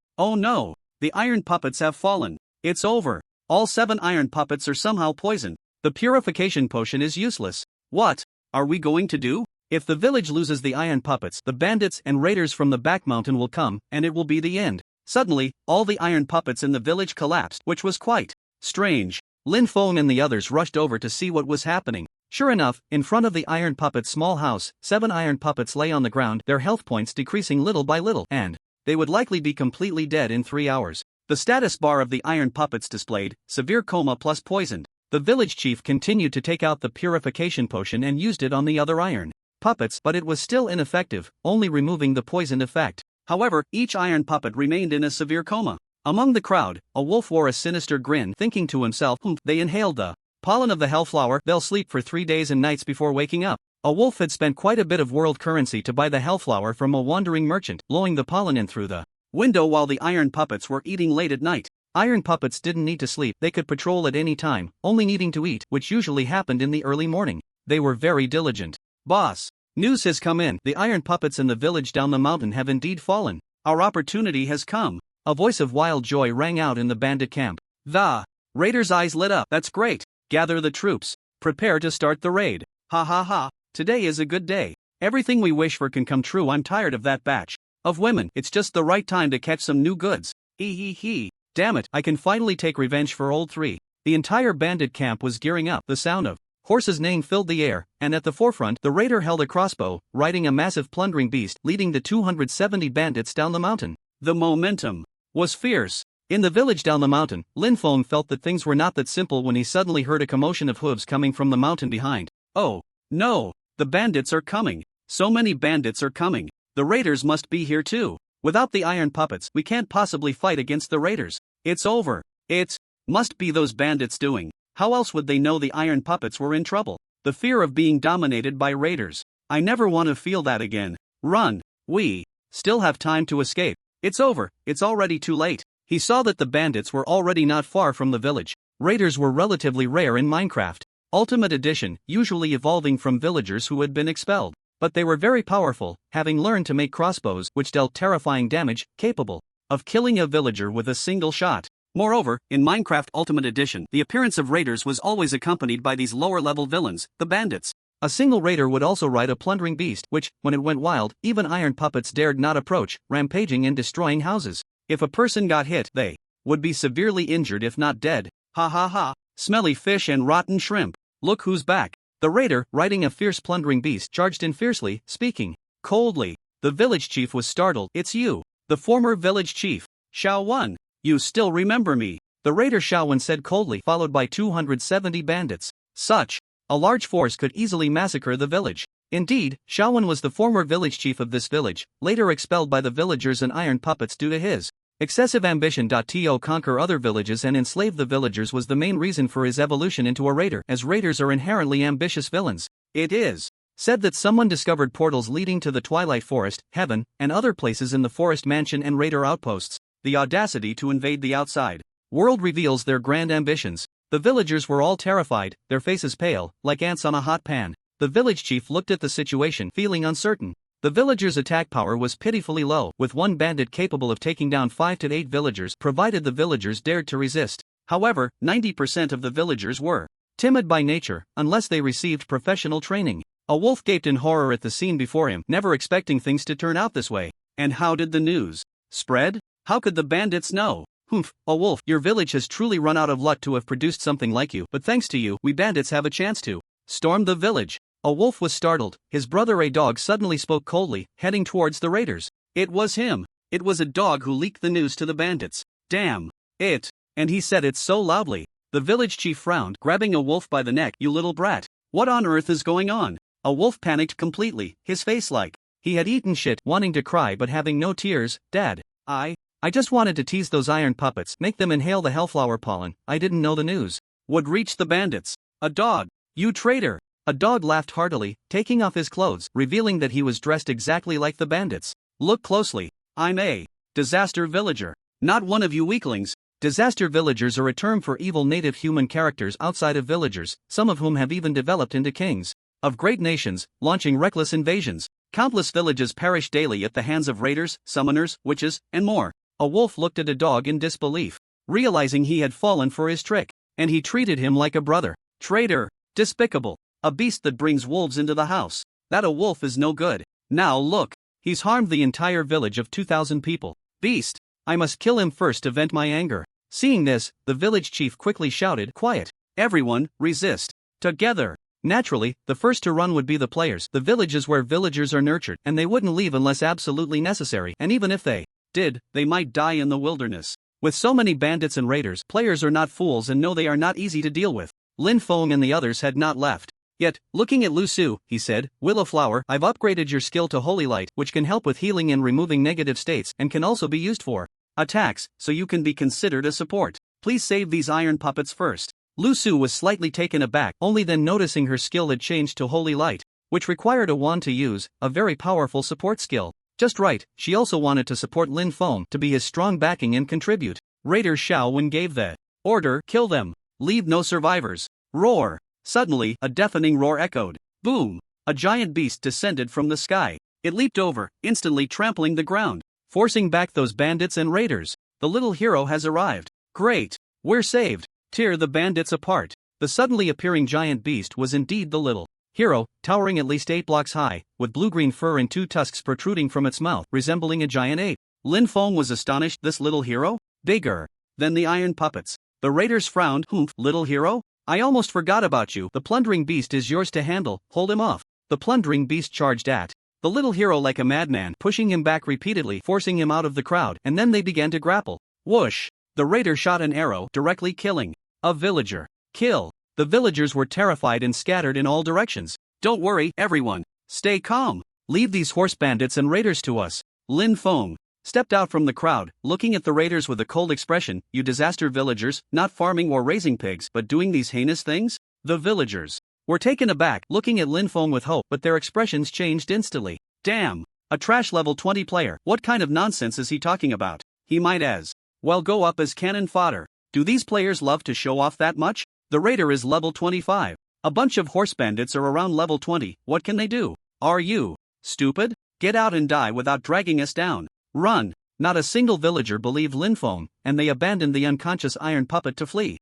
The iron puppets have fallen. It's over. All 7 iron puppets are somehow poisoned. The purification potion is useless. What are we going to do? If the village loses the iron puppets, the bandits and raiders from the back mountain will come, and it will be the end. Suddenly, all the iron puppets in the village collapsed, which was quite strange. Lin Feng and the others rushed over to see what was happening. Sure enough, in front of the iron puppet's small house, 7 iron puppets lay on the ground, their health points decreasing little by little, and they would likely be completely dead in 3 hours. The status bar of the iron puppets displayed, severe coma plus poisoned. The village chief continued to take out the purification potion and used it on the other iron puppets, but it was still ineffective, only removing the poison effect. However, each iron puppet remained in a severe coma. Among the crowd, a wolf wore a sinister grin, thinking to himself, they inhaled the pollen of the hellflower, they'll sleep for 3 days and nights before waking up. A wolf had spent quite a bit of world currency to buy the hellflower from a wandering merchant, blowing the pollen in through the window while the iron puppets were eating late at night. Iron puppets didn't need to sleep, they could patrol at any time, only needing to eat, which usually happened in the early morning. They were very diligent. Boss, news has come in. The iron puppets in the village down the mountain have indeed fallen. Our opportunity has come. A voice of wild joy rang out in the bandit camp. The raiders' eyes lit up. That's great. Gather the troops. Prepare to start the raid. Ha ha ha. Today is a good day. Everything we wish for can come true. I'm tired of that batch of women. It's just the right time to catch some new goods. Hee hee hee. Damn it, I can finally take revenge for old 3. The entire bandit camp was gearing up. The sound of horses neighing filled the air, and at the forefront, the raider held a crossbow, riding a massive plundering beast, leading the 270 bandits down the mountain. The momentum was fierce. In the village down the mountain, Lin Feng felt that things were not that simple when he suddenly heard a commotion of hooves coming from the mountain behind. Oh, no, the bandits are coming. So many bandits are coming. The raiders must be here too. Without the iron puppets, we can't possibly fight against the raiders. It's over. It must be those bandits doing. How else would they know the iron puppets were in trouble? The fear of being dominated by raiders. I never want to feel that again. Run. We still have time to escape. It's over. It's already too late. He saw that the bandits were already not far from the village. Raiders were relatively rare in Minecraft Ultimate Edition, usually evolving from villagers who had been expelled. But they were very powerful, having learned to make crossbows which dealt terrifying damage, capable of killing a villager with a single shot. Moreover, in Minecraft Ultimate Edition, the appearance of raiders was always accompanied by these lower-level villains, the bandits. A single raider would also ride a plundering beast, which, when it went wild, even iron puppets dared not approach, rampaging and destroying houses. If a person got hit, they would be severely injured if not dead. Ha ha ha, smelly fish and rotten shrimp. Look who's back. The raider, riding a fierce plundering beast, charged in fiercely, speaking coldly. The village chief was startled. It's you, the former village chief, Xiao Wen. You still remember me? The raider Xiao Wen said coldly, followed by 270 bandits. Such a large force could easily massacre the village. Indeed, Xiao Wen was the former village chief of this village, later expelled by the villagers and iron puppets due to his excessive ambition. To conquer other villages and enslave the villagers was the main reason for his evolution into a raider, as raiders are inherently ambitious villains. It is said that someone discovered portals leading to the Twilight Forest, Heaven, and other places in the Forest Mansion and raider outposts. The audacity to invade the outside world reveals their grand ambitions. The villagers were all terrified, their faces pale, like ants on a hot pan. The village chief looked at the situation, feeling uncertain. The villagers' attack power was pitifully low, with one bandit capable of taking down 5 to 8 villagers, provided the villagers dared to resist. However, 90% of the villagers were timid by nature, unless they received professional training. A wolf gaped in horror at the scene before him, never expecting things to turn out this way. And how did the news spread? How could the bandits know? Humph, a wolf, your village has truly run out of luck to have produced something like you, but thanks to you, we bandits have a chance to storm the village. A wolf was startled. His brother a dog suddenly spoke coldly, heading towards the raiders. It was him. It was a dog who leaked the news to the bandits. Damn it. And he said it so loudly. The village chief frowned, grabbing a wolf by the neck. You little brat. What on earth is going on? A wolf panicked completely, his face like he had eaten shit, wanting to cry but having no tears. Dad, I just wanted to tease those iron puppets, make them inhale the hellflower pollen. I didn't know the news would reach the bandits. A dog. You traitor. A dog laughed heartily, taking off his clothes, revealing that he was dressed exactly like the bandits. Look closely. I'm a disaster villager. Not one of you weaklings. Disaster villagers are a term for evil native human characters outside of villagers, some of whom have even developed into kings of great nations, launching reckless invasions. Countless villages perish daily at the hands of raiders, summoners, witches, and more. A wolf looked at a dog in disbelief, realizing he had fallen for his trick, and he treated him like a brother. Traitor. Despicable. A beast that brings wolves into the house. That a wolf is no good. Now look. He's harmed the entire village of 2,000 people. Beast. I must kill him first to vent my anger. Seeing this, the village chief quickly shouted, Quiet. Everyone, resist. Together. Naturally, the first to run would be the players. The village is where villagers are nurtured, and they wouldn't leave unless absolutely necessary, and even if they did, they might die in the wilderness. With so many bandits and raiders, players are not fools and know they are not easy to deal with. Lin Feng and the others had not left. Yet, looking at Lu Su, he said, Willowflower, I've upgraded your skill to Holy Light, which can help with healing and removing negative states, and can also be used for attacks, so you can be considered a support. Please save these iron puppets first. Lu Su was slightly taken aback, only then noticing her skill had changed to Holy Light, which required a wand to use, a very powerful support skill. Just right, she also wanted to support Lin Feng to be his strong backing and contribute. Raider Xiao Wen gave the order, kill them. Leave no survivors. Roar. Suddenly, a deafening roar echoed. Boom! A giant beast descended from the sky. It leaped over, instantly trampling the ground, forcing back those bandits and raiders. The little hero has arrived. Great! We're saved. Tear the bandits apart. The suddenly appearing giant beast was indeed the little hero, towering at least 8 blocks high, with blue-green fur and 2 tusks protruding from its mouth, resembling a giant ape. Lin Feng was astonished. This little hero? Bigger than the iron puppets. The raiders frowned. Humph, little hero? I almost forgot about you. The plundering beast is yours to handle, hold him off. The plundering beast charged at the little hero like a madman, pushing him back repeatedly, forcing him out of the crowd, and then they began to grapple. Whoosh! The raider shot an arrow, directly killing a villager. Kill. The villagers were terrified and scattered in all directions. Don't worry, everyone. Stay calm. Leave these horse bandits and raiders to us. Lin Feng stepped out from the crowd, looking at the raiders with a cold expression. You disaster villagers, not farming or raising pigs, but doing these heinous things? The villagers were taken aback, looking at Lin Feng with hope, but their expressions changed instantly. Damn! A trash level 20 player. What kind of nonsense is he talking about? He might as well go up as cannon fodder. Do these players love to show off that much? The raider is level 25. A bunch of horse bandits are around level 20. What can they do? Are you stupid? Get out and die without dragging us down. Run! Not a single villager believed Lin Feng, and they abandoned the unconscious iron puppet to flee.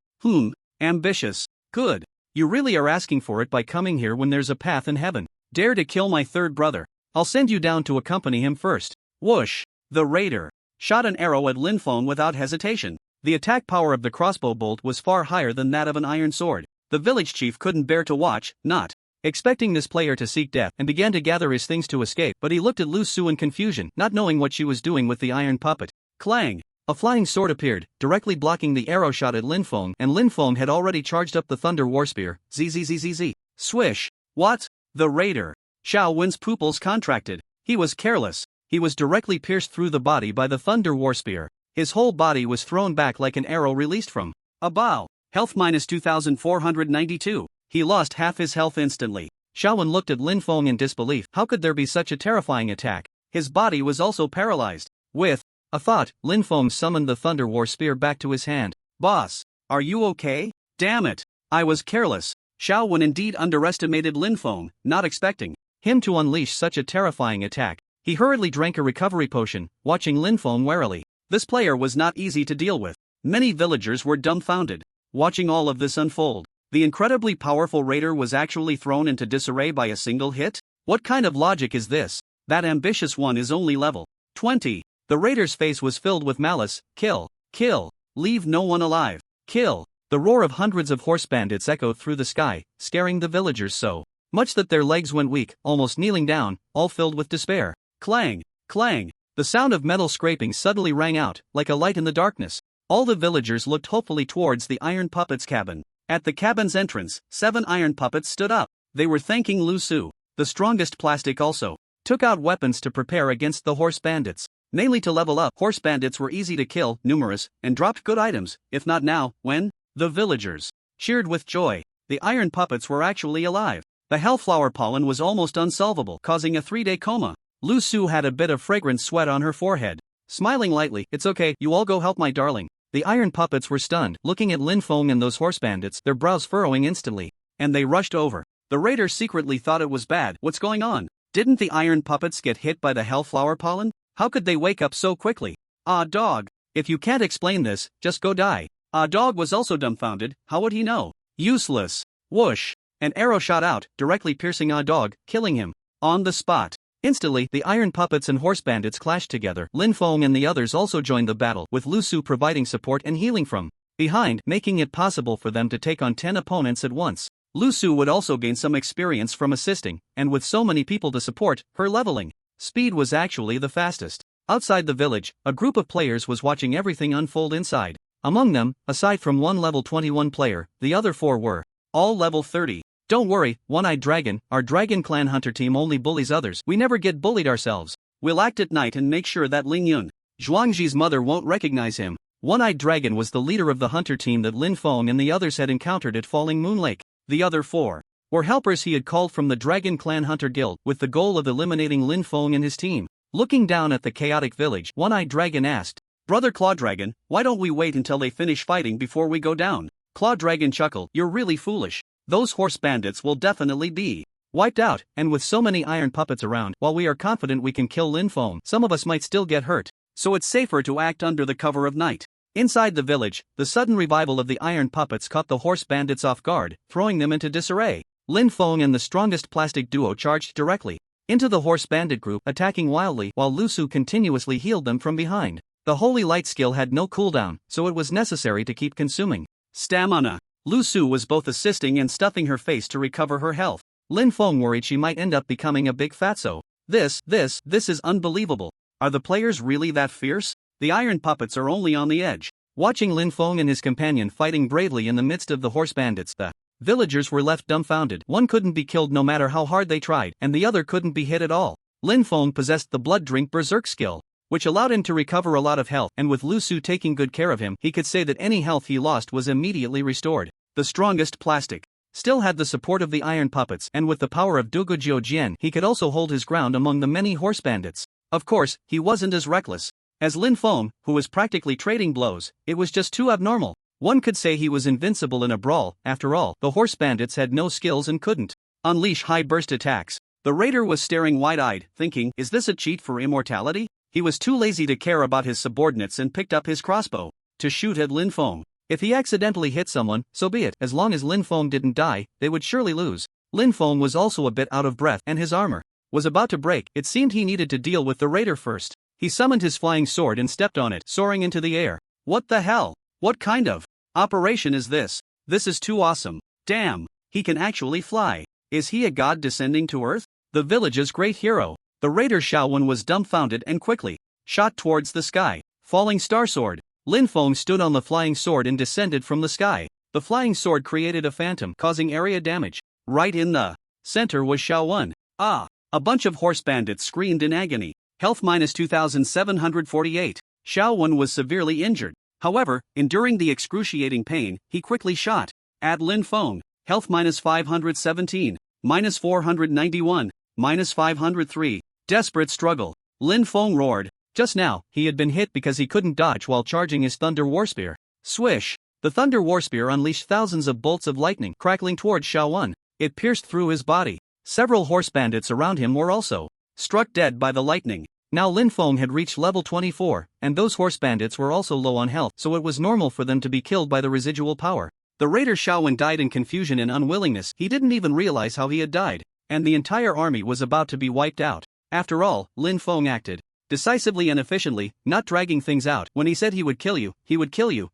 Ambitious. Good. You really are asking for it by coming here when there's a path in heaven. Dare to kill my third brother. I'll send you down to accompany him first. Whoosh! The raider shot an arrow at Lin Feng without hesitation. The attack power of the crossbow bolt was far higher than that of an iron sword. The village chief couldn't bear to watch, not expecting this player to seek death, and began to gather his things to escape, but he looked at Lu Su in confusion, not knowing what she was doing with the iron puppet. Clang! A flying sword appeared, directly blocking the arrow shot at Lin Feng, and Lin Feng had already charged up the Thunder War Spear. Zzzzz. Swish! What? The raider Xiao Wen's pupils contracted. He was careless. He was directly pierced through the body by the Thunder War Spear. His whole body was thrown back like an arrow released from a bow. Health minus 2,492. He lost half his health instantly. Xiao Wen looked at Lin Feng in disbelief. How could there be such a terrifying attack? His body was also paralyzed. With a thought, Lin Feng summoned the Thunder War Spear back to his hand. Boss, are you okay? Damn it! I was careless. Xiao Wen indeed underestimated Lin Feng, not expecting him to unleash such a terrifying attack. He hurriedly drank a recovery potion, watching Lin Feng warily. This player was not easy to deal with. Many villagers were dumbfounded, watching all of this unfold. The incredibly powerful raider was actually thrown into disarray by a single hit? What kind of logic is this? That ambitious one is only level 20. The raider's face was filled with malice. Kill, kill, leave no one alive, kill. The roar of hundreds of horse bandits echoed through the sky, scaring the villagers so much that their legs went weak, almost kneeling down, all filled with despair. Clang, clang. The sound of metal scraping suddenly rang out, like a light in the darkness. All the villagers looked hopefully towards the iron puppet's cabin. At the cabin's entrance, 7 iron puppets stood up. They were thanking Lu Su. The strongest plastic also took out weapons to prepare against the horse bandits. Namely to level up. Horse bandits were easy to kill, numerous, and dropped good items, if not now, when? The villagers cheered with joy. The iron puppets were actually alive. The hellflower pollen was almost unsolvable, causing a 3-day coma. Lu Su had a bit of fragrant sweat on her forehead. Smiling lightly, it's okay, you all go help my darling. The iron puppets were stunned, looking at Lin Feng and those horse bandits, their brows furrowing instantly. And they rushed over. The raider secretly thought it was bad. What's going on? Didn't the iron puppets get hit by the hellflower pollen? How could they wake up so quickly? Ah, dog. If you can't explain this, just go die. Ah, dog was also dumbfounded. How would he know? Useless. Whoosh! An arrow shot out, directly piercing a dog, killing him. On the spot. Instantly, the iron puppets and horse bandits clashed together. Lin Feng and the others also joined the battle, with Lu Su providing support and healing from behind, making it possible for them to take on 10 opponents at once. Lu Su would also gain some experience from assisting, and with so many people to support, her leveling speed was actually the fastest. Outside the village, a group of players was watching everything unfold inside. Among them, aside from one level 21 player, the other 4 were all level 30. Don't worry, One-Eyed Dragon, our Dragon Clan Hunter team only bullies others. We never get bullied ourselves. We'll act at night and make sure that Ling Yun, Zhuangji's mother, won't recognize him. One-Eyed Dragon was the leader of the hunter team that Lin Feng and the others had encountered at Falling Moon Lake. The other 4 were helpers he had called from the Dragon Clan Hunter Guild with the goal of eliminating Lin Feng and his team. Looking down at the chaotic village, One-Eyed Dragon asked, "Brother Claw Dragon, why don't we wait until they finish fighting before we go down?" Claw Dragon chuckled, "You're really foolish. Those horse bandits will definitely be wiped out, and with so many iron puppets around, while we are confident we can kill Lin Feng, some of us might still get hurt. So it's safer to act under the cover of night." Inside the village, the sudden revival of the iron puppets caught the horse bandits off guard, throwing them into disarray. Lin Feng and the strongest plastic duo charged directly into the horse bandit group, attacking wildly while Lu Su continuously healed them from behind. The Holy Light skill had no cooldown, so it was necessary to keep consuming stamina. Lu Su was both assisting and stuffing her face to recover her health. Lin Feng worried she might end up becoming a big fatso. This is unbelievable. Are the players really that fierce? The iron puppets are only on the edge. Watching Lin Feng and his companion fighting bravely in the midst of the horse bandits, the villagers were left dumbfounded. One couldn't be killed no matter how hard they tried, and the other couldn't be hit at all. Lin Feng possessed the Blood Drink Berserk skill, which allowed him to recover a lot of health, and with Lu Su taking good care of him, he could say that any health he lost was immediately restored. The strongest plastic still had the support of the iron puppets, and with the power of Dugujiu Jian, he could also hold his ground among the many horse bandits. Of course, he wasn't as reckless as Lin Feng, who was practically trading blows. It was just too abnormal. One could say he was invincible in a brawl. After all, the horse bandits had no skills and couldn't unleash high burst attacks. The raider was staring wide-eyed, thinking, is this a cheat for immortality? He was too lazy to care about his subordinates and picked up his crossbow to shoot at Lin Feng. If he accidentally hit someone, so be it. As long as Lin Feng didn't die, they would surely lose. Lin Feng was also a bit out of breath, and his armor was about to break. It seemed he needed to deal with the raider first. He summoned his flying sword and stepped on it, soaring into the air. What the hell? What kind of operation is this? This is too awesome. Damn, he can actually fly. Is he a god descending to Earth? The village's great hero. The raider Xiaowen was dumbfounded and quickly shot towards the sky. Falling star sword. Lin Feng stood on the flying sword and descended from the sky. The flying sword created a phantom, causing area damage. Right in the center was Xiaowen. Ah! A bunch of horse bandits screamed in agony. Health minus 2,748. Xiaowen was severely injured. However, enduring the excruciating pain, he quickly shot at Lin Feng. Health minus 517. Minus 491. Minus 503. Desperate struggle. Lin Feng roared. Just now, he had been hit because he couldn't dodge while charging his Thunder Warspear. Swish! The Thunder Warspear unleashed thousands of bolts of lightning crackling toward Xiaowen. It pierced through his body. Several horse bandits around him were also struck dead by the lightning. Now Lin Feng had reached level 24, and those horse bandits were also low on health, so it was normal for them to be killed by the residual power. The raider Xiaowen died in confusion and unwillingness. He didn't even realize how he had died, and the entire army was about to be wiped out. After all, Lin Feng acted decisively and efficiently, not dragging things out. When he said he would kill you,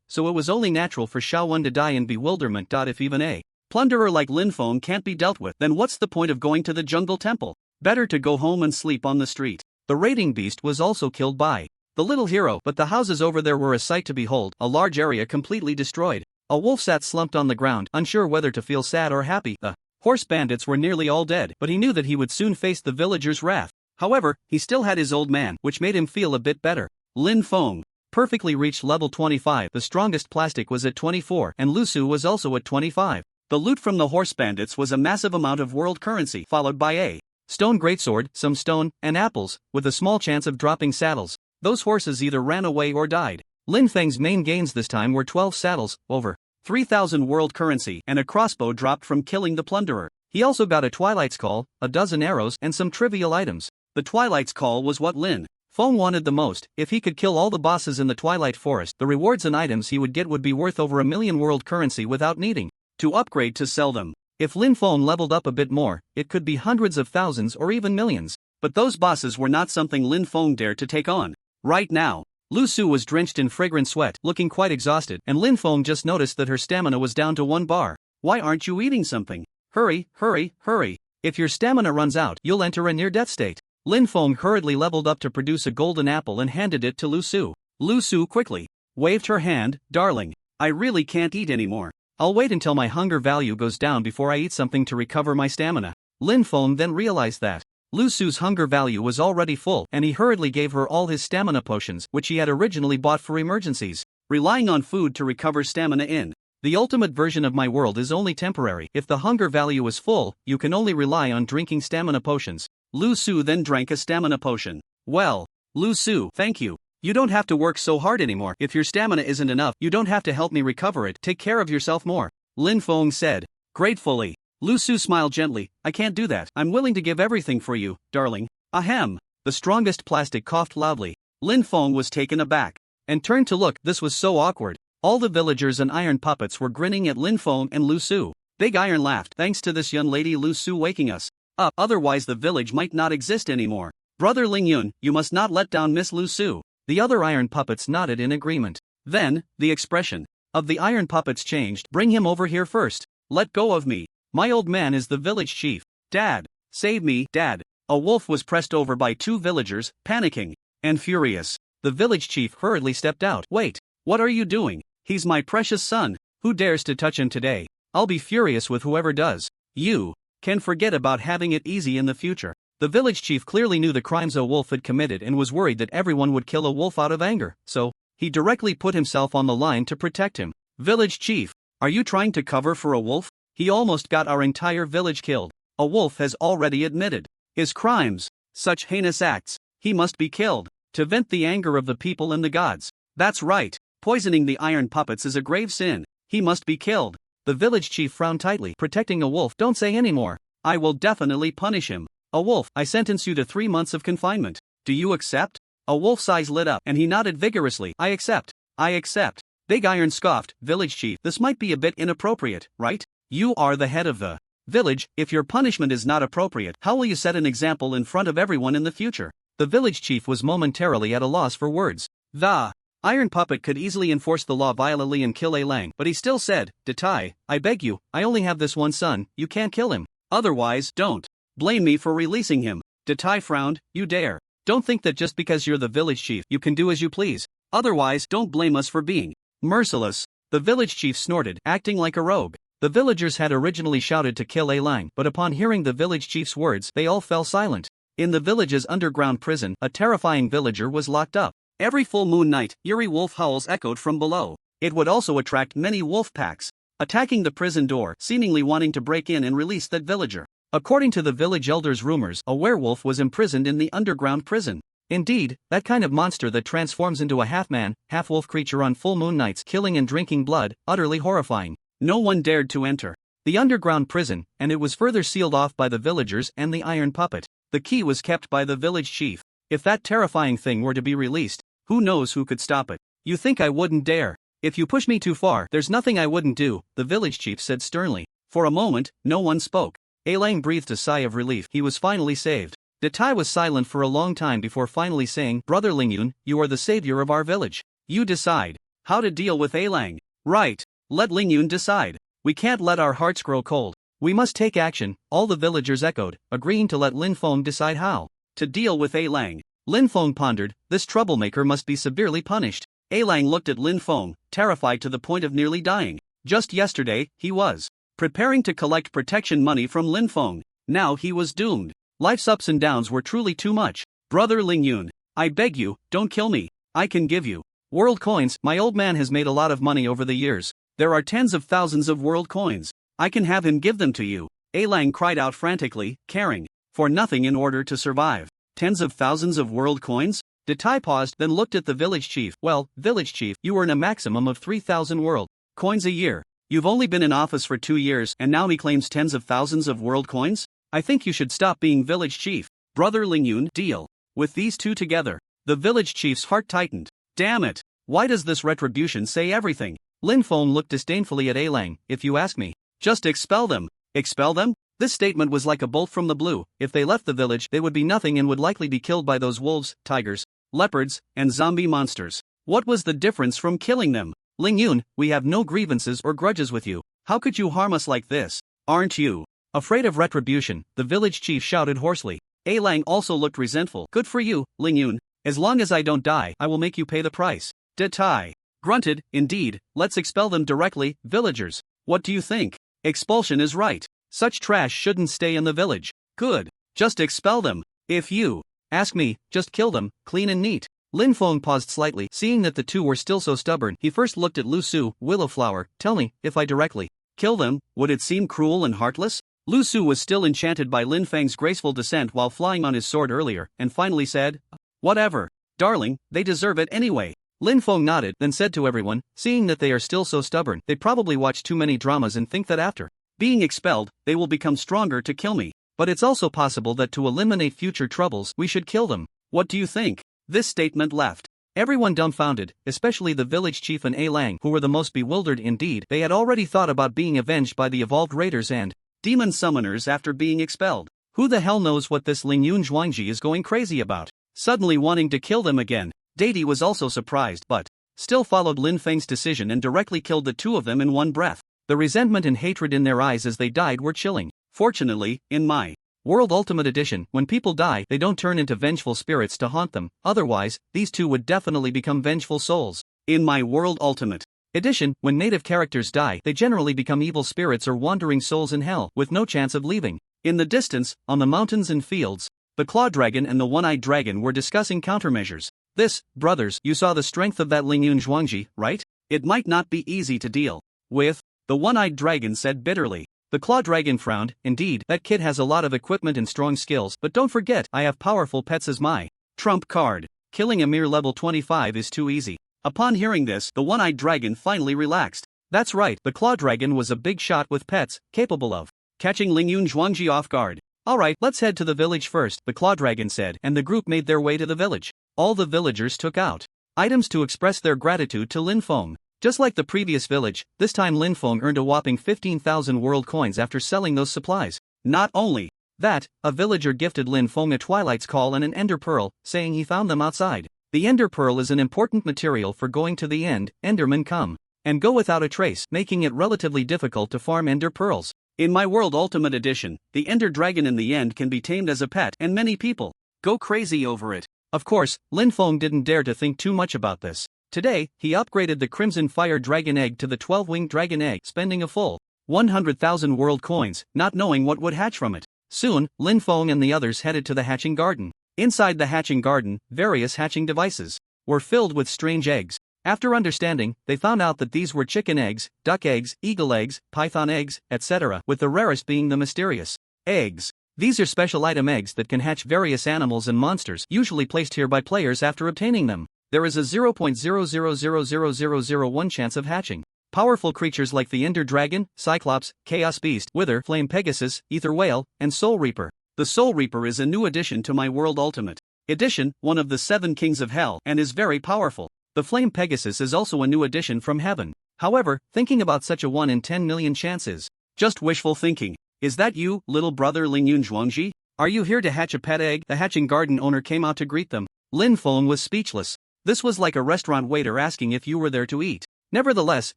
so it was only natural for Xiaowen to die in bewilderment. If even a plunderer like Lin Feng can't be dealt with, then what's the point of going to the jungle temple? Better to go home and sleep on the street. The raiding beast was also killed by the little hero, but the houses over there were a sight to behold, a large area completely destroyed. A wolf sat slumped on the ground, unsure whether to feel sad or happy. The horse bandits were nearly all dead, but he knew that he would soon face the villagers' wrath. However, he still had his old man, which made him feel a bit better. Lin Feng perfectly reached level 25. The strongest plastic was at 24, and Lu Su was also at 25. The loot from the horse bandits was a massive amount of world currency, followed by a stone greatsword, some stone, and apples, with a small chance of dropping saddles. Those horses either ran away or died. Lin Feng's main gains this time were 12 saddles, over 3,000 world currency, and a crossbow dropped from killing the plunderer. He also got a Twilight's Call, a dozen arrows, and some trivial items. The Twilight's Call was what Lin Feng wanted the most. If he could kill all the bosses in the Twilight Forest, the rewards and items he would get would be worth over 1 million world currency without needing to upgrade to sell them. If Lin Feng leveled up a bit more, it could be hundreds of thousands or even millions. But those bosses were not something Lin Feng dared to take on. Right now, Lu Su was drenched in fragrant sweat, looking quite exhausted, and Lin Feng just noticed that her stamina was down to 1 bar. Why aren't you eating something? Hurry, hurry, hurry. If your stamina runs out, you'll enter a near-death state. Lin Feng hurriedly leveled up to produce a golden apple and handed it to Lu Su. Lu Su quickly waved her hand. Darling, I really can't eat anymore. I'll wait until my hunger value goes down before I eat something to recover my stamina. Lin Feng then realized that Lu Su's hunger value was already full, and he hurriedly gave her all his stamina potions, which he had originally bought for emergencies. Relying on food to recover stamina in the ultimate version of my world is only temporary. If the hunger value is full, you can only rely on drinking stamina potions. Lu Su then drank a stamina potion. Well, Lu Su, thank you. You don't have to work so hard anymore. If your stamina isn't enough, you don't have to help me recover it. Take care of yourself more. Lin Feng said. Gratefully. Lu Su smiled gently. I can't do that. I'm willing to give everything for you, darling. Ahem. The strongest plastic coughed loudly. Lin Feng was taken aback and turned to look. This was so awkward. All the villagers and iron puppets were grinning at Lin Feng and Lu Su. Big Iron laughed. Thanks to this young lady Lu Su waking us up, otherwise the village might not exist anymore. Brother Ling Yun, you must not let down Miss Lu Su. The other iron puppets nodded in agreement. Then, the expression of the iron puppets changed. Bring him over here first. Let go of me. My old man is the village chief. Dad, save me, Dad. A wolf was pressed over by 2 villagers, panicking and furious. The village chief hurriedly stepped out. Wait, what are you doing? He's my precious son. Who dares to touch him today? I'll be furious with whoever does. You can forget about having it easy in the future. The village chief clearly knew the crimes a wolf had committed and was worried that everyone would kill a wolf out of anger, so he directly put himself on the line to protect him. Village chief, are you trying to cover for a wolf? He almost got our entire village killed. A wolf has already admitted his crimes. Such heinous acts. He must be killed to vent the anger of the people and the gods. That's right. Poisoning the iron puppets is a grave sin. He must be killed. The village chief frowned tightly. Protecting a wolf. Don't say any more. I will definitely punish him. A wolf, I sentence you to 3 months of confinement. Do you accept? A wolf's eyes lit up and he nodded vigorously. I accept. I accept. Big Iron scoffed. Village chief, this might be a bit inappropriate, right? You are the head of the village. If your punishment is not appropriate, how will you set an example in front of everyone in the future? The village chief was momentarily at a loss for words. The iron puppet could easily enforce the law violently and kill A Lang, but he still said, Datai, I beg you, I only have this one son, you can't kill him. Otherwise, don't blame me for releasing him. Datai frowned. You dare. Don't think that just because you're the village chief, you can do as you please. Otherwise, don't blame us for being merciless. The village chief snorted, acting like a rogue. The villagers had originally shouted to kill A Lang, but upon hearing the village chief's words, they all fell silent. In the village's underground prison, a terrifying villager was locked up. Every full moon night, eerie wolf howls echoed from below. It would also attract many wolf packs, attacking the prison door, seemingly wanting to break in and release that villager. According to the village elders' rumors, a werewolf was imprisoned in the underground prison. Indeed, that kind of monster that transforms into a half-man, half-wolf creature on full moon nights, killing and drinking blood, utterly horrifying. No one dared to enter the underground prison, and it was further sealed off by the villagers and the iron puppet. The key was kept by the village chief. If that terrifying thing were to be released, who knows who could stop it? You think I wouldn't dare? If you push me too far, there's nothing I wouldn't do, the village chief said sternly. For a moment, no one spoke. A Lang breathed a sigh of relief. He was finally saved. Datai was silent for a long time before finally saying, Brother Lingyun, you are the savior of our village. You decide how to deal with A Lang. Right. Let Lingyun decide. We can't let our hearts grow cold. We must take action, all the villagers echoed, agreeing to let Lin Feng decide how to deal with A Lang. Lin Feng pondered, this troublemaker must be severely punished. A Lang looked at Lin Feng, terrified to the point of nearly dying. Just yesterday, he was preparing to collect protection money from Lin Feng. Now he was doomed. Life's ups and downs were truly too much. Brother Lingyun, I beg you, don't kill me. I can give you world coins. My old man has made a lot of money over the years. There are tens of thousands of world coins. I can have him give them to you. A Lang cried out frantically, caring for nothing in order to survive. Tens of thousands of world coins? Datai paused, then looked at the village chief. Well, village chief, you earn a maximum of 3,000 world coins a year. You've only been in office for 2 years and now he claims tens of thousands of world coins? I think you should stop being village chief. Brother Lingyun, deal with these two together. The village chief's heart tightened. Damn it! Why does this retribution say everything? Lin Feng looked disdainfully at A Lang. If you ask me, just expel them. Expel them? This statement was like a bolt from the blue. If they left the village, they would be nothing and would likely be killed by those wolves, tigers, leopards, and zombie monsters. What was the difference from killing them? Ling Yun, we have no grievances or grudges with you. How could you harm us like this? Aren't you afraid of retribution? The village chief shouted hoarsely. A Lang also looked resentful. Good for you, Ling Yun. As long as I don't die, I will make you pay the price. De Tai grunted. Indeed, let's expel them directly, villagers. What do you think? Expulsion is right. Such trash shouldn't stay in the village. Good. Just expel them. If you ask me, just kill them, clean and neat. Lin Feng paused slightly, seeing that the two were still so stubborn. He first looked at Lu Su, Willowflower. Tell me, if I directly kill them, would it seem cruel and heartless? Lu Su was still enchanted by Lin Feng's graceful descent while flying on his sword earlier, and finally said, whatever. Darling, they deserve it anyway. Lin Feng nodded, then said to everyone, seeing that they are still so stubborn, they probably watch too many dramas and think that after being expelled, they will become stronger to kill me. But it's also possible that to eliminate future troubles, we should kill them. What do you think? This statement left everyone dumbfounded, especially the village chief and A Lang, who were the most bewildered indeed. They had already thought about being avenged by the evolved raiders and demon summoners after being expelled. Who the hell knows what this Ling Yun Zhuangji is going crazy about? Suddenly wanting to kill them again. Deity was also surprised but still followed Lin Feng's decision and directly killed the two of them in one breath. The resentment and hatred in their eyes as they died were chilling. Fortunately, in my World Ultimate Edition, when people die, they don't turn into vengeful spirits to haunt them, otherwise, these two would definitely become vengeful souls. In my World Ultimate Edition, when native characters die, they generally become evil spirits or wandering souls in hell, with no chance of leaving. In the distance, on the mountains and fields, the Claw Dragon and the One-Eyed Dragon were discussing countermeasures. This, brothers, you saw the strength of that Ling Yun Zhuangji, right? It might not be easy to deal with, the One-Eyed Dragon said bitterly. The Claw Dragon frowned. Indeed, that kid has a lot of equipment and strong skills, but don't forget, I have powerful pets as my trump card. Killing a mere level 25 is too easy. Upon hearing this, the One-Eyed Dragon finally relaxed. That's right, the Claw Dragon was a big shot with pets, capable of catching Ling Yun Zhuangji off guard. Alright, let's head to the village first, the Claw Dragon said, and the group made their way to the village. All the villagers took out items to express their gratitude to Lin Feng. Just like the previous village, this time Lin Feng earned a whopping 15,000 world coins after selling those supplies. Not only that, a villager gifted Lin Feng a Twilight's Call and an Ender Pearl, saying he found them outside. The Ender Pearl is an important material for going to the end. Endermen come and go without a trace, making it relatively difficult to farm Ender Pearls. In my World Ultimate Edition, the Ender Dragon in the end can be tamed as a pet, and many people go crazy over it. Of course, Lin Feng didn't dare to think too much about this. Today, he upgraded the Crimson Fire Dragon Egg to the 12-Winged Dragon Egg, spending a full 100,000 world coins, not knowing what would hatch from it. Soon, Lin Feng and the others headed to the hatching garden. Inside the hatching garden, various hatching devices were filled with strange eggs. After understanding, they found out that these were chicken eggs, duck eggs, eagle eggs, python eggs, etc., with the rarest being the mysterious eggs. These are special item eggs that can hatch various animals and monsters, usually placed here by players after obtaining them. There is a 0.00000001 chance of hatching powerful creatures like the Ender Dragon, Cyclops, Chaos Beast, Wither, Flame Pegasus, Ether Whale, and Soul Reaper. The Soul Reaper is a new addition to my World Ultimate Edition, one of the 7 Kings of Hell, and is very powerful. The Flame Pegasus is also a new addition from Heaven. However, thinking about such a 1 in 10 million chance is just wishful thinking. Is that you, little brother Ling Yun Zhuangji? Are you here to hatch a pet egg? The hatching garden owner came out to greet them. Lin Feng was speechless. This was like a restaurant waiter asking if you were there to eat. Nevertheless,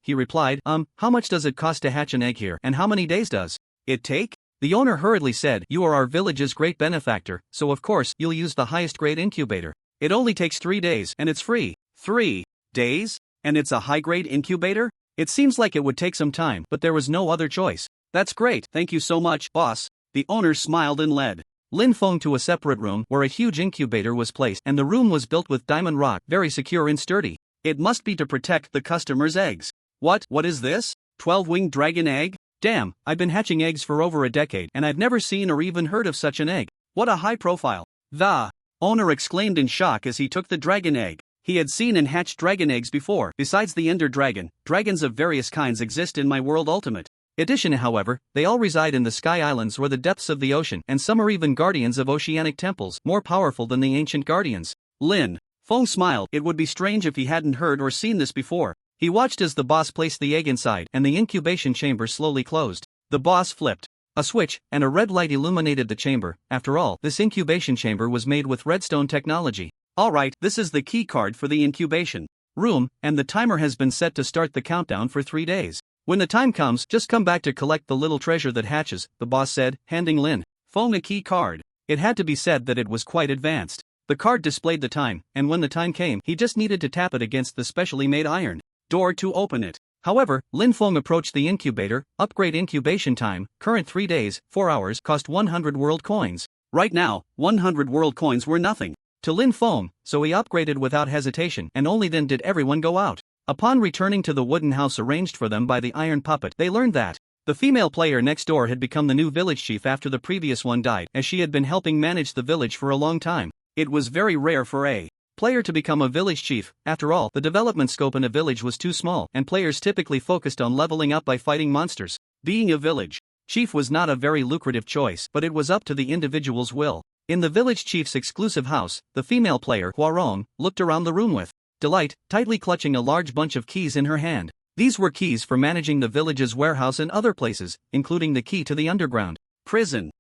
he replied, how much does it cost to hatch an egg here, and how many days does it take? The owner hurriedly said, you are our village's great benefactor, so of course, you'll use the highest grade incubator. It only takes 3 days, and it's free. 3 days? And it's a high-grade incubator? It seems like it would take some time, but there was no other choice. That's great, thank you so much, boss. The owner smiled and led Lin Feng to a separate room where a huge incubator was placed, and the room was built with diamond rock, very secure and sturdy. It must be to protect the customer's eggs. What is this? 12-winged dragon egg? Damn, I've been hatching eggs for over a decade, and I've never seen or even heard of such an egg. What a high profile. The owner exclaimed in shock as he took the dragon egg. He had seen and hatched dragon eggs before. Besides the Ender Dragon, dragons of various kinds exist in my World Ultimate Edition. However, they all reside in the Sky Islands or the depths of the ocean, and some are even guardians of oceanic temples, more powerful than the ancient guardians. Lin Feng smiled. It would be strange if he hadn't heard or seen this before. He watched as the boss placed the egg inside, and the incubation chamber slowly closed. The boss flipped A switch and a red light illuminated the chamber. After all, this incubation chamber was made with redstone technology. Alright, this is the key card for the incubation room, and the timer has been set to start the countdown for 3 days. When the time comes, just come back to collect the little treasure that hatches, the boss said, handing Lin Feng a key card. It had to be said that it was quite advanced. The card displayed the time, and when the time came, he just needed to tap it against the specially made iron door to open it. However, Lin Feng approached the incubator. Upgrade incubation time, current 3 days, 4 hours, cost 100 world coins. Right now, 100 world coins were nothing to Lin Feng, so he upgraded without hesitation, and only then did everyone go out. Upon returning to the wooden house arranged for them by the iron puppet, they learned that the female player next door had become the new village chief after the previous one died, as she had been helping manage the village for a long time. It was very rare for a player to become a village chief. After all, the development scope in a village was too small, and players typically focused on leveling up by fighting monsters. Being a village chief was not a very lucrative choice, but it was up to the individual's will. In the village chief's exclusive house, the female player, Huarong, looked around the room with delight, tightly clutching a large bunch of keys in her hand. These were keys for managing the village's warehouse and other places, including the key to the underground prison.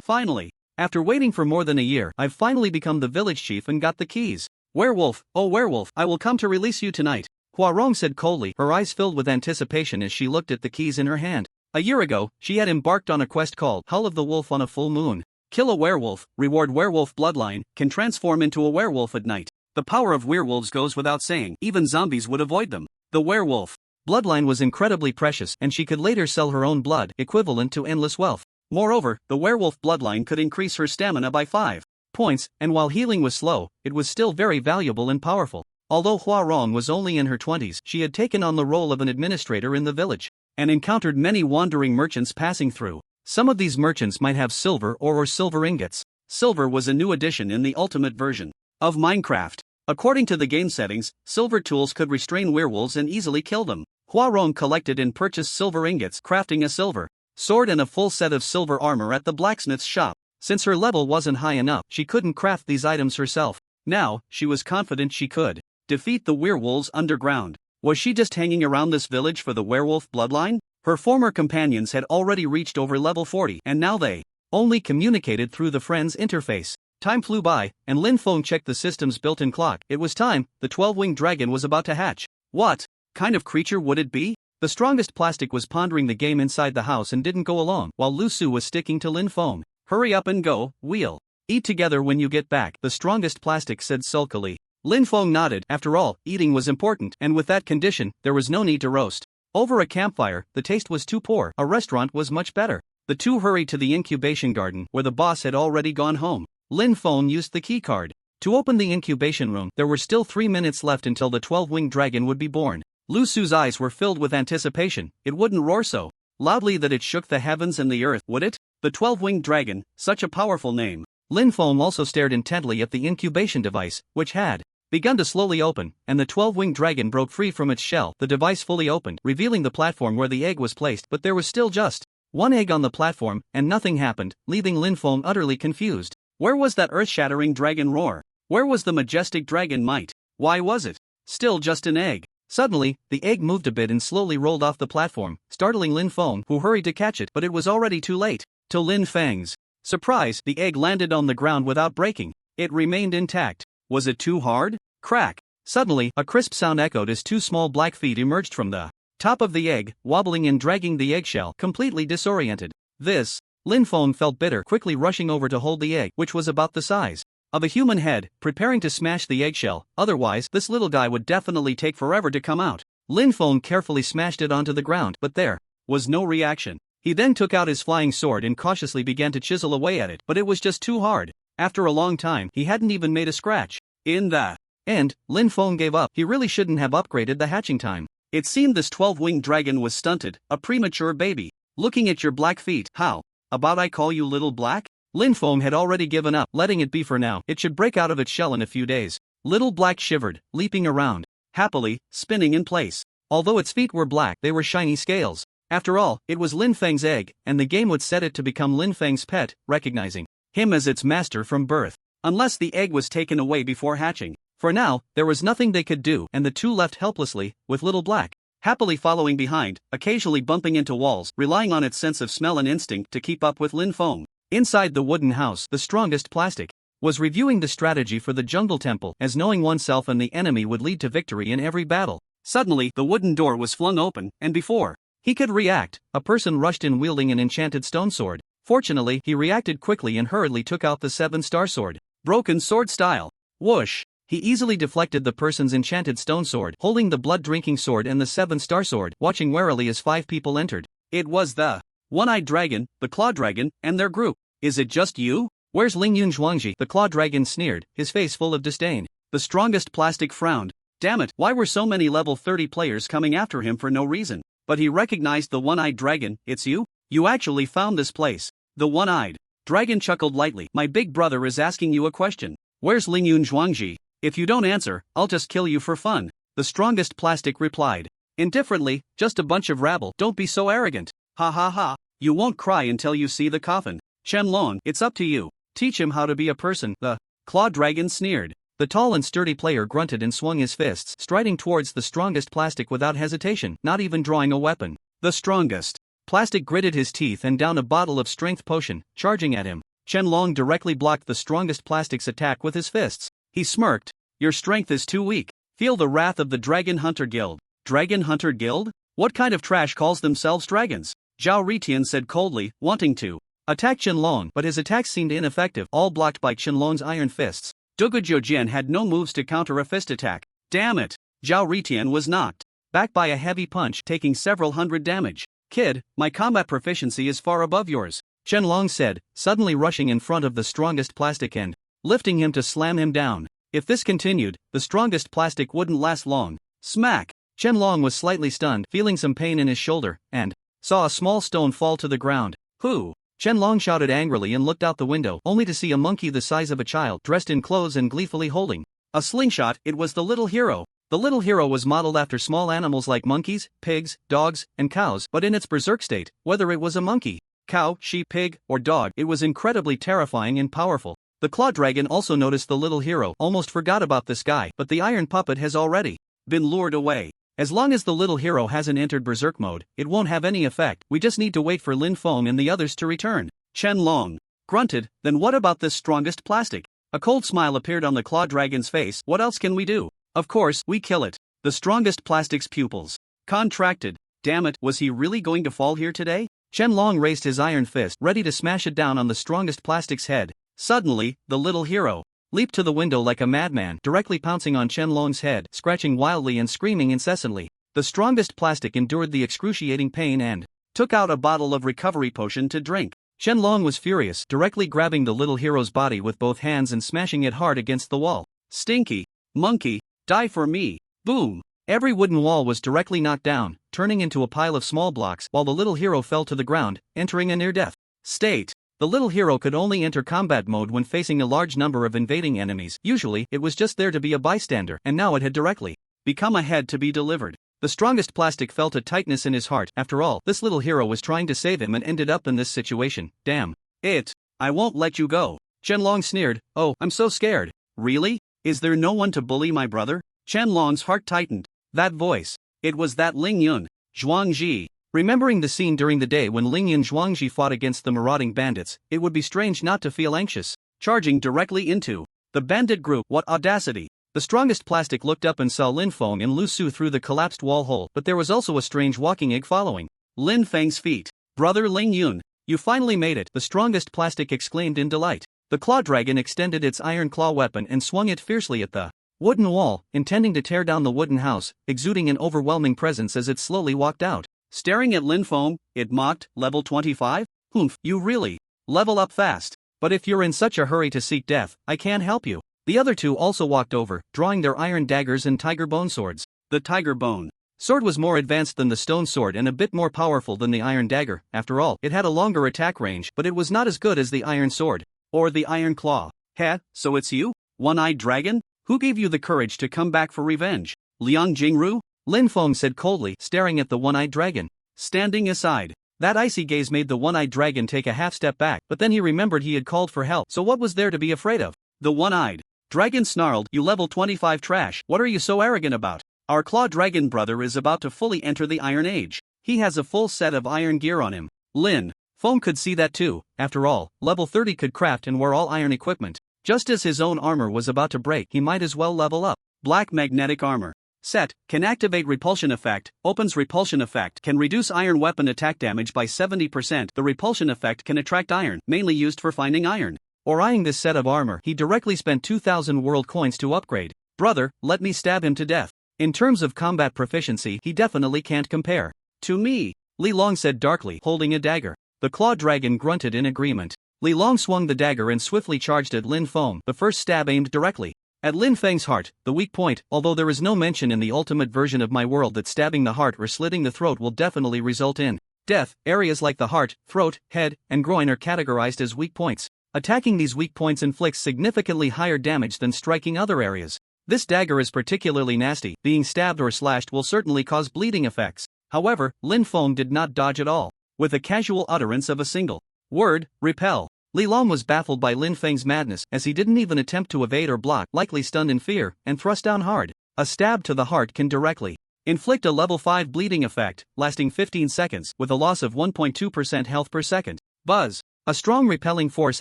Finally. After waiting for more than a year, I've finally become the village chief and got the keys. Werewolf, oh werewolf, I will come to release you tonight, Huarong said coldly, her eyes filled with anticipation as she looked at the keys in her hand. A year ago, she had embarked on a quest called Hull of the Wolf on a full moon. Kill a werewolf, reward werewolf bloodline, can transform into a werewolf at night. The power of werewolves goes without saying, even zombies would avoid them. The werewolf bloodline was incredibly precious, and she could later sell her own blood, equivalent to endless wealth. Moreover, the werewolf bloodline could increase her stamina by 5 points, and while healing was slow, it was still very valuable and powerful. Although Huarong was only in her 20s, she had taken on the role of an administrator in the village, and encountered many wandering merchants passing through. Some of these merchants might have silver or silver ingots. Silver was a new addition in the ultimate version of Minecraft. According to the game settings, silver tools could restrain werewolves and easily kill them. Huarong collected and purchased silver ingots, crafting a silver sword and a full set of silver armor at the blacksmith's shop. Since her level wasn't high enough, she couldn't craft these items herself. Now, she was confident she could defeat the werewolves underground. Was she just hanging around this village for the werewolf bloodline? Her former companions had already reached over level 40, and now they only communicated through the friend's interface. Time flew by, and Lin Feng checked the system's built-in clock. It was time. The 12-winged dragon was about to hatch. What kind of creature would it be? The strongest plastic was pondering the game inside the house and didn't go along, while Lu Su was sticking to Lin Feng. Hurry up and go, we'll eat together when you get back, the strongest plastic said sulkily. Lin Feng nodded. After all, eating was important, and with that condition, there was no need to roast over a campfire. The taste was too poor. A restaurant was much better. The two hurried to the incubation garden, where the boss had already gone home. Lin Feng used the key card to open the incubation room. There were still 3 minutes left until the 12-winged dragon would be born. Lu Su's eyes were filled with anticipation. It wouldn't roar so loudly that it shook the heavens and the earth, would it? The 12-winged dragon, such a powerful name. Lin Feng also stared intently at the incubation device, which had begun to slowly open, and the 12-winged dragon broke free from its shell. The device fully opened, revealing the platform where the egg was placed, but there was still just one egg on the platform, and nothing happened, leaving Lin Feng utterly confused. Where was that earth-shattering dragon roar? Where was the majestic dragon might? Why was it still just an egg? Suddenly, the egg moved a bit and slowly rolled off the platform, startling Lin Feng, who hurried to catch it, but it was already too late. To Lin Feng's surprise, the egg landed on the ground without breaking. It remained intact. Was it too hard? Crack! Suddenly, a crisp sound echoed as 2 small black feet emerged from the top of the egg, wobbling and dragging the eggshell, completely disoriented. This, Lin Feng felt bitter, quickly rushing over to hold the egg, which was about the size of a human head, preparing to smash the eggshell. Otherwise, this little guy would definitely take forever to come out. Lin Feng carefully smashed it onto the ground, but there was no reaction. He then took out his flying sword and cautiously began to chisel away at it, but it was just too hard. After a long time, he hadn't even made a scratch. In the end, Lin Feng gave up. He really shouldn't have upgraded the hatching time. It seemed this 12-winged dragon was stunted, a premature baby. Looking at your black feet, how about I call you Little Black? Lin Feng had already given up, letting it be for now. It should break out of its shell in a few days. Little Black shivered, leaping around happily, spinning in place. Although its feet were black, they were shiny scales. After all, it was Lin Feng's egg, and the game would set it to become Lin Feng's pet, recognizing him as its master from birth. Unless the egg was taken away before hatching. For now, there was nothing they could do, and the two left helplessly, with Little Black happily following behind, occasionally bumping into walls, relying on its sense of smell and instinct to keep up with Lin Feng. Inside the wooden house, the strongest plastic was reviewing the strategy for the jungle temple, as knowing oneself and the enemy would lead to victory in every battle. Suddenly, the wooden door was flung open, and before he could react, a person rushed in wielding an enchanted stone sword. Fortunately, he reacted quickly and hurriedly took out the 7-star sword. Broken sword style. Whoosh! He easily deflected the person's enchanted stone sword, holding the blood-drinking sword and the 7-star sword, watching warily as 5 people entered. It was the One-Eyed Dragon, the Claw Dragon, and their group. Is it just you? Where's Lingyun Zhuangji? The Claw Dragon sneered, his face full of disdain. The strongest plastic frowned. Damn it, why were so many level 30 players coming after him for no reason? But he recognized the One-Eyed Dragon. It's you? You actually found this place. The One-Eyed Dragon chuckled lightly. My big brother is asking you a question. Where's Lingyun Zhuangji? If you don't answer, I'll just kill you for fun. The strongest plastic replied. Indifferently, just a bunch of rabble. Don't be so arrogant. Ha ha ha. You won't cry until you see the coffin. Qianlong, it's up to you. Teach him how to be a person. The Claw Dragon sneered. The tall and sturdy player grunted and swung his fists, striding towards the strongest plastic without hesitation, not even drawing a weapon. The strongest plastic gritted his teeth and downed a bottle of strength potion, charging at him. Qianlong directly blocked the strongest plastic's attack with his fists. He smirked. Your strength is too weak. Feel the wrath of the Dragon Hunter Guild. Dragon Hunter Guild? What kind of trash calls themselves dragons? Zhao Ritian said coldly, wanting to attack Qianlong, but his attacks seemed ineffective, all blocked by Qianlong's iron fists. Dugu Jian had no moves to counter a fist attack. Damn it! Zhao Ritian was knocked back by a heavy punch, taking several hundred damage. Kid, my combat proficiency is far above yours, Qianlong said, suddenly rushing in front of the strongest plastic and lifting him to slam him down. If this continued, the strongest plastic wouldn't last long. Smack! Qianlong was slightly stunned, feeling some pain in his shoulder, and saw a small stone fall to the ground. Who? Qianlong shouted angrily and looked out the window, only to see a monkey the size of a child, dressed in clothes and gleefully holding a slingshot. It was the little hero. The little hero was modeled after small animals like monkeys, pigs, dogs, and cows, but in its berserk state, whether it was a monkey, cow, sheep, pig, or dog, it was incredibly terrifying and powerful. The Claw Dragon also noticed the little hero, almost forgot about this guy, but the iron puppet has already been lured away. As long as the little hero hasn't entered berserk mode, it won't have any effect. We just need to wait for Lin Feng and the others to return. Qianlong grunted. Then what about this strongest plastic? A cold smile appeared on the Claw Dragon's face. What else can we do? Of course, we kill it. The strongest plastic's pupils contracted. Damn it, was he really going to fall here today? Qianlong raised his iron fist, ready to smash it down on the strongest plastic's head. Suddenly, the little hero leaped to the window like a madman, directly pouncing on Qianlong's head, scratching wildly and screaming incessantly. The strongest plastic endured the excruciating pain and took out a bottle of recovery potion to drink. Qianlong was furious, directly grabbing the little hero's body with both hands and smashing it hard against the wall. Stinky monkey, die for me. Boom! Every wooden wall was directly knocked down, turning into a pile of small blocks, while the little hero fell to the ground, entering a near-death state. The little hero could only enter combat mode when facing a large number of invading enemies. Usually, it was just there to be a bystander, and now it had directly become a head to be delivered. The strongest plastic felt a tightness in his heart. After all, this little hero was trying to save him and ended up in this situation. Damn it! I won't let you go. Qianlong sneered. Oh, I'm so scared. Really? Is there no one to bully my brother? Qianlong's heart tightened. That voice. It was that Lingyun Zhuangji. Remembering the scene during the day when Lingyun Zhuangji fought against the marauding bandits, it would be strange not to feel anxious. Charging directly into the bandit group. What audacity! The strongest plastic looked up and saw Lin Feng and Lu Su through the collapsed wall hole, but there was also a strange walking egg following Lin Feng's feet. Brother Lingyun, you finally made it, the strongest plastic exclaimed in delight. The Claw Dragon extended its iron claw weapon and swung it fiercely at the wooden wall, intending to tear down the wooden house, exuding an overwhelming presence as it slowly walked out. Staring at Lin Feng, it mocked, level 25? Humph, you really level up fast. But if you're in such a hurry to seek death, I can't help you. The other two also walked over, drawing their iron daggers and tiger bone swords. The tiger bone sword was more advanced than the stone sword and a bit more powerful than the iron dagger. After all, it had a longer attack range, but it was not as good as the iron sword or the iron claw. Heh, so it's you? One-Eyed Dragon? Who gave you the courage to come back for revenge? Liang Jingru? Lin Feng said coldly, staring at the One-Eyed Dragon. Standing aside. That icy gaze made the One-Eyed Dragon take a half step back, but then he remembered he had called for help, so what was there to be afraid of? The One-Eyed Dragon snarled, you level 25 trash, what are you so arrogant about? Our Claw Dragon brother is about to fully enter the Iron Age. He has a full set of iron gear on him. Lin Feng could see that too. After all, level 30 could craft and wear all iron equipment. Just as his own armor was about to break, he might as well level up. Black magnetic armor. Set, can activate repulsion effect, opens repulsion effect, can reduce iron weapon attack damage by 70%. The repulsion effect can attract iron, mainly used for finding iron. Or eyeing this set of armor, he directly spent 2,000 world coins to upgrade. Brother, let me stab him to death. In terms of combat proficiency, he definitely can't compare to me, Li Long said darkly, holding a dagger. The Claw Dragon grunted in agreement. Li Long swung the dagger and swiftly charged at Lin Feng, the first stab aimed directly at Lin Feng's heart, the weak point. Although there is no mention in the ultimate version of my world that stabbing the heart or slitting the throat will definitely result in death, areas like the heart, throat, head, and groin are categorized as weak points. Attacking these weak points inflicts significantly higher damage than striking other areas. This dagger is particularly nasty. Being stabbed or slashed will certainly cause bleeding effects. However, Lin Feng did not dodge at all. With a casual utterance of a single word, repel, Li Long was baffled by Lin Feng's madness, as he didn't even attempt to evade or block, likely stunned in fear, and thrust down hard. A stab to the heart can directly inflict a level 5 bleeding effect, lasting 15 seconds, with a loss of 1.2% health per second. Buzz. A strong repelling force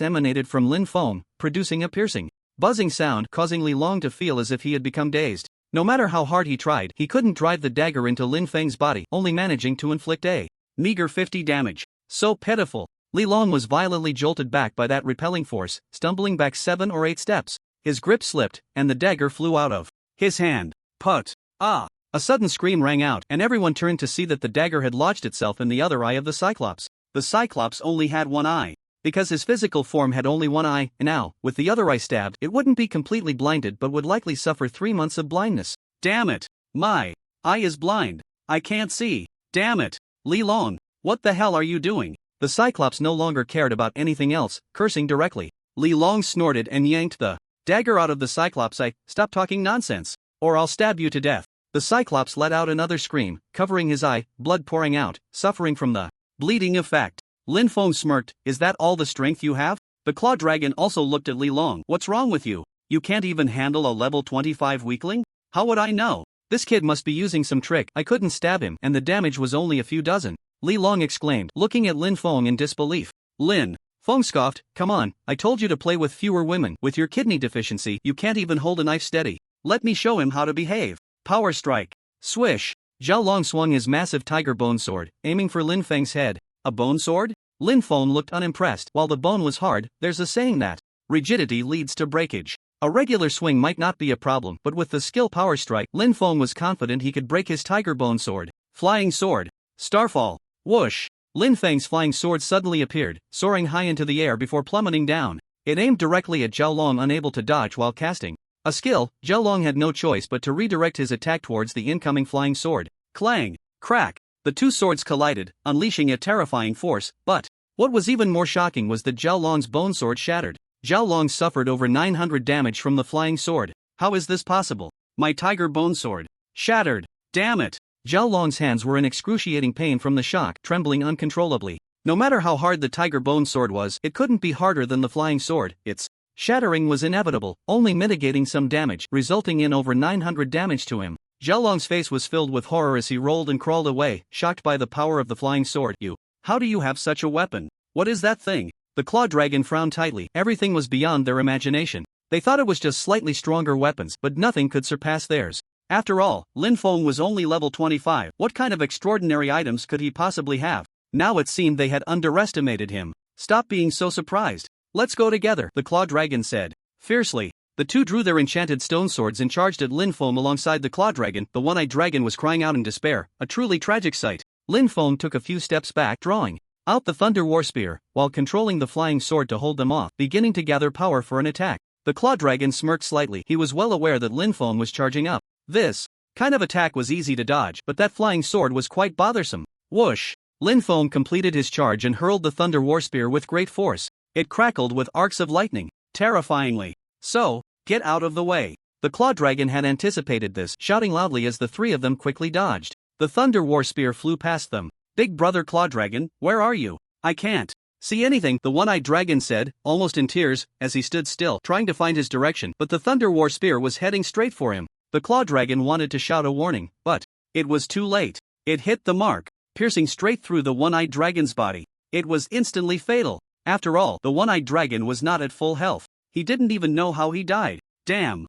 emanated from Lin Feng, producing a piercing, buzzing sound, causing Li Long to feel as if he had become dazed. No matter how hard he tried, he couldn't drive the dagger into Lin Feng's body, only managing to inflict a meager 50 damage. So pitiful. Li Long was violently jolted back by that repelling force, stumbling back 7 or 8 steps. His grip slipped, and the dagger flew out of his hand. Put! Ah! A sudden scream rang out, and everyone turned to see that the dagger had lodged itself in the other eye of the Cyclops. The Cyclops only had one eye. Because his physical form had only one eye, and now, with the other eye stabbed, it wouldn't be completely blinded but would likely suffer 3 months of blindness. Damn it! My eye is blind. I can't see. Damn it! Li Long, what the hell are you doing? The Cyclops no longer cared about anything else, cursing directly. Li Long snorted and yanked the dagger out of the Cyclops' eye. Stop talking nonsense, or I'll stab you to death. The Cyclops let out another scream, covering his eye, blood pouring out, suffering from the bleeding effect. Lin Feng smirked, is that all the strength you have? The Claw Dragon also looked at Li Long. What's wrong with you? You can't even handle a level 25 weakling? How would I know? This kid must be using some trick. I couldn't stab him, and the damage was only a few dozen. Li Long exclaimed, looking at Lin Feng in disbelief. Lin Feng scoffed, come on, I told you to play with fewer women. With your kidney deficiency, you can't even hold a knife steady. Let me show him how to behave. Power strike. Swish. Zhao Long swung his massive tiger bone sword, aiming for Lin Feng's head. A bone sword? Lin Feng looked unimpressed. While the bone was hard, there's a saying that rigidity leads to breakage. A regular swing might not be a problem, but with the skill power strike, Lin Feng was confident he could break his tiger bone sword. Flying sword. Starfall. Whoosh! Lin Feng's flying sword suddenly appeared, soaring high into the air before plummeting down. It aimed directly at Zhao Long, unable to dodge while casting a skill. Zhao Long had no choice but to redirect his attack towards the incoming flying sword. Clang! Crack! The two swords collided, unleashing a terrifying force, but what was even more shocking was that Zhao Long's bone sword shattered. Zhao Long suffered over 900 damage from the flying sword. How is this possible? My tiger bone sword shattered. Damn it! Zhao Long's hands were in excruciating pain from the shock, trembling uncontrollably. No matter how hard the tiger bone sword was, it couldn't be harder than the flying sword. Its shattering was inevitable, only mitigating some damage, resulting in over 900 damage to him. Zhao Long's face was filled with horror as he rolled and crawled away, shocked by the power of the flying sword. How do you have such a weapon? What is that thing? The Claw Dragon frowned tightly. Everything was beyond their imagination. They thought it was just slightly stronger weapons, but nothing could surpass theirs. After all, Lin Feng was only level 25. What kind of extraordinary items could he possibly have? Now it seemed they had underestimated him. Stop being so surprised. Let's go together, the Claw Dragon said fiercely. The two drew their enchanted stone swords and charged at Lin Feng alongside the Claw Dragon. The one-eyed dragon was crying out in despair, a truly tragic sight. Lin Feng took a few steps back, drawing out the Thunder War Spear, while controlling the flying sword to hold them off, beginning to gather power for an attack. The Claw Dragon smirked slightly. He was well aware that Lin Feng was charging up. This kind of attack was easy to dodge, but that flying sword was quite bothersome. Whoosh! Lin Feng completed his charge and hurled the Thunder War Spear with great force. It crackled with arcs of lightning, terrifyingly. So, get out of the way. The Claw Dragon had anticipated this, shouting loudly as the three of them quickly dodged. The Thunder War Spear flew past them. Big brother Claw Dragon, where are you? I can't see anything, the one-eyed dragon said, almost in tears, as he stood still, trying to find his direction, but the Thunder War Spear was heading straight for him. The Claw Dragon wanted to shout a warning, but it was too late. It hit the mark, piercing straight through the one-eyed dragon's body. It was instantly fatal. After all, the one-eyed dragon was not at full health. He didn't even know how he died. Damn.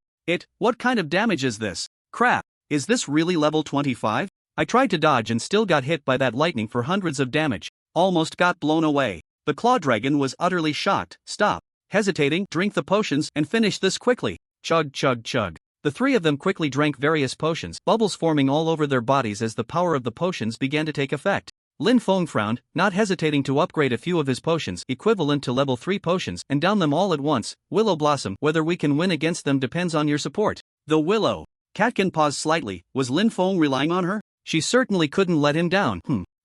What kind of damage is this? Crap. Is this really level 25? I tried to dodge and still got hit by that lightning for hundreds of damage. Almost got blown away. The Claw Dragon was utterly shocked. Stop. Hesitating, drink the potions and finish this quickly. Chug chug chug. The three of them quickly drank various potions, bubbles forming all over their bodies as the power of the potions began to take effect. Lin Feng frowned, not hesitating to upgrade a few of his potions, equivalent to level 3 potions, and down them all at once. Willow Blossom, whether we can win against them depends on your support. The Willow Catkin paused slightly. Was Lin Feng relying on her? She certainly couldn't let him down.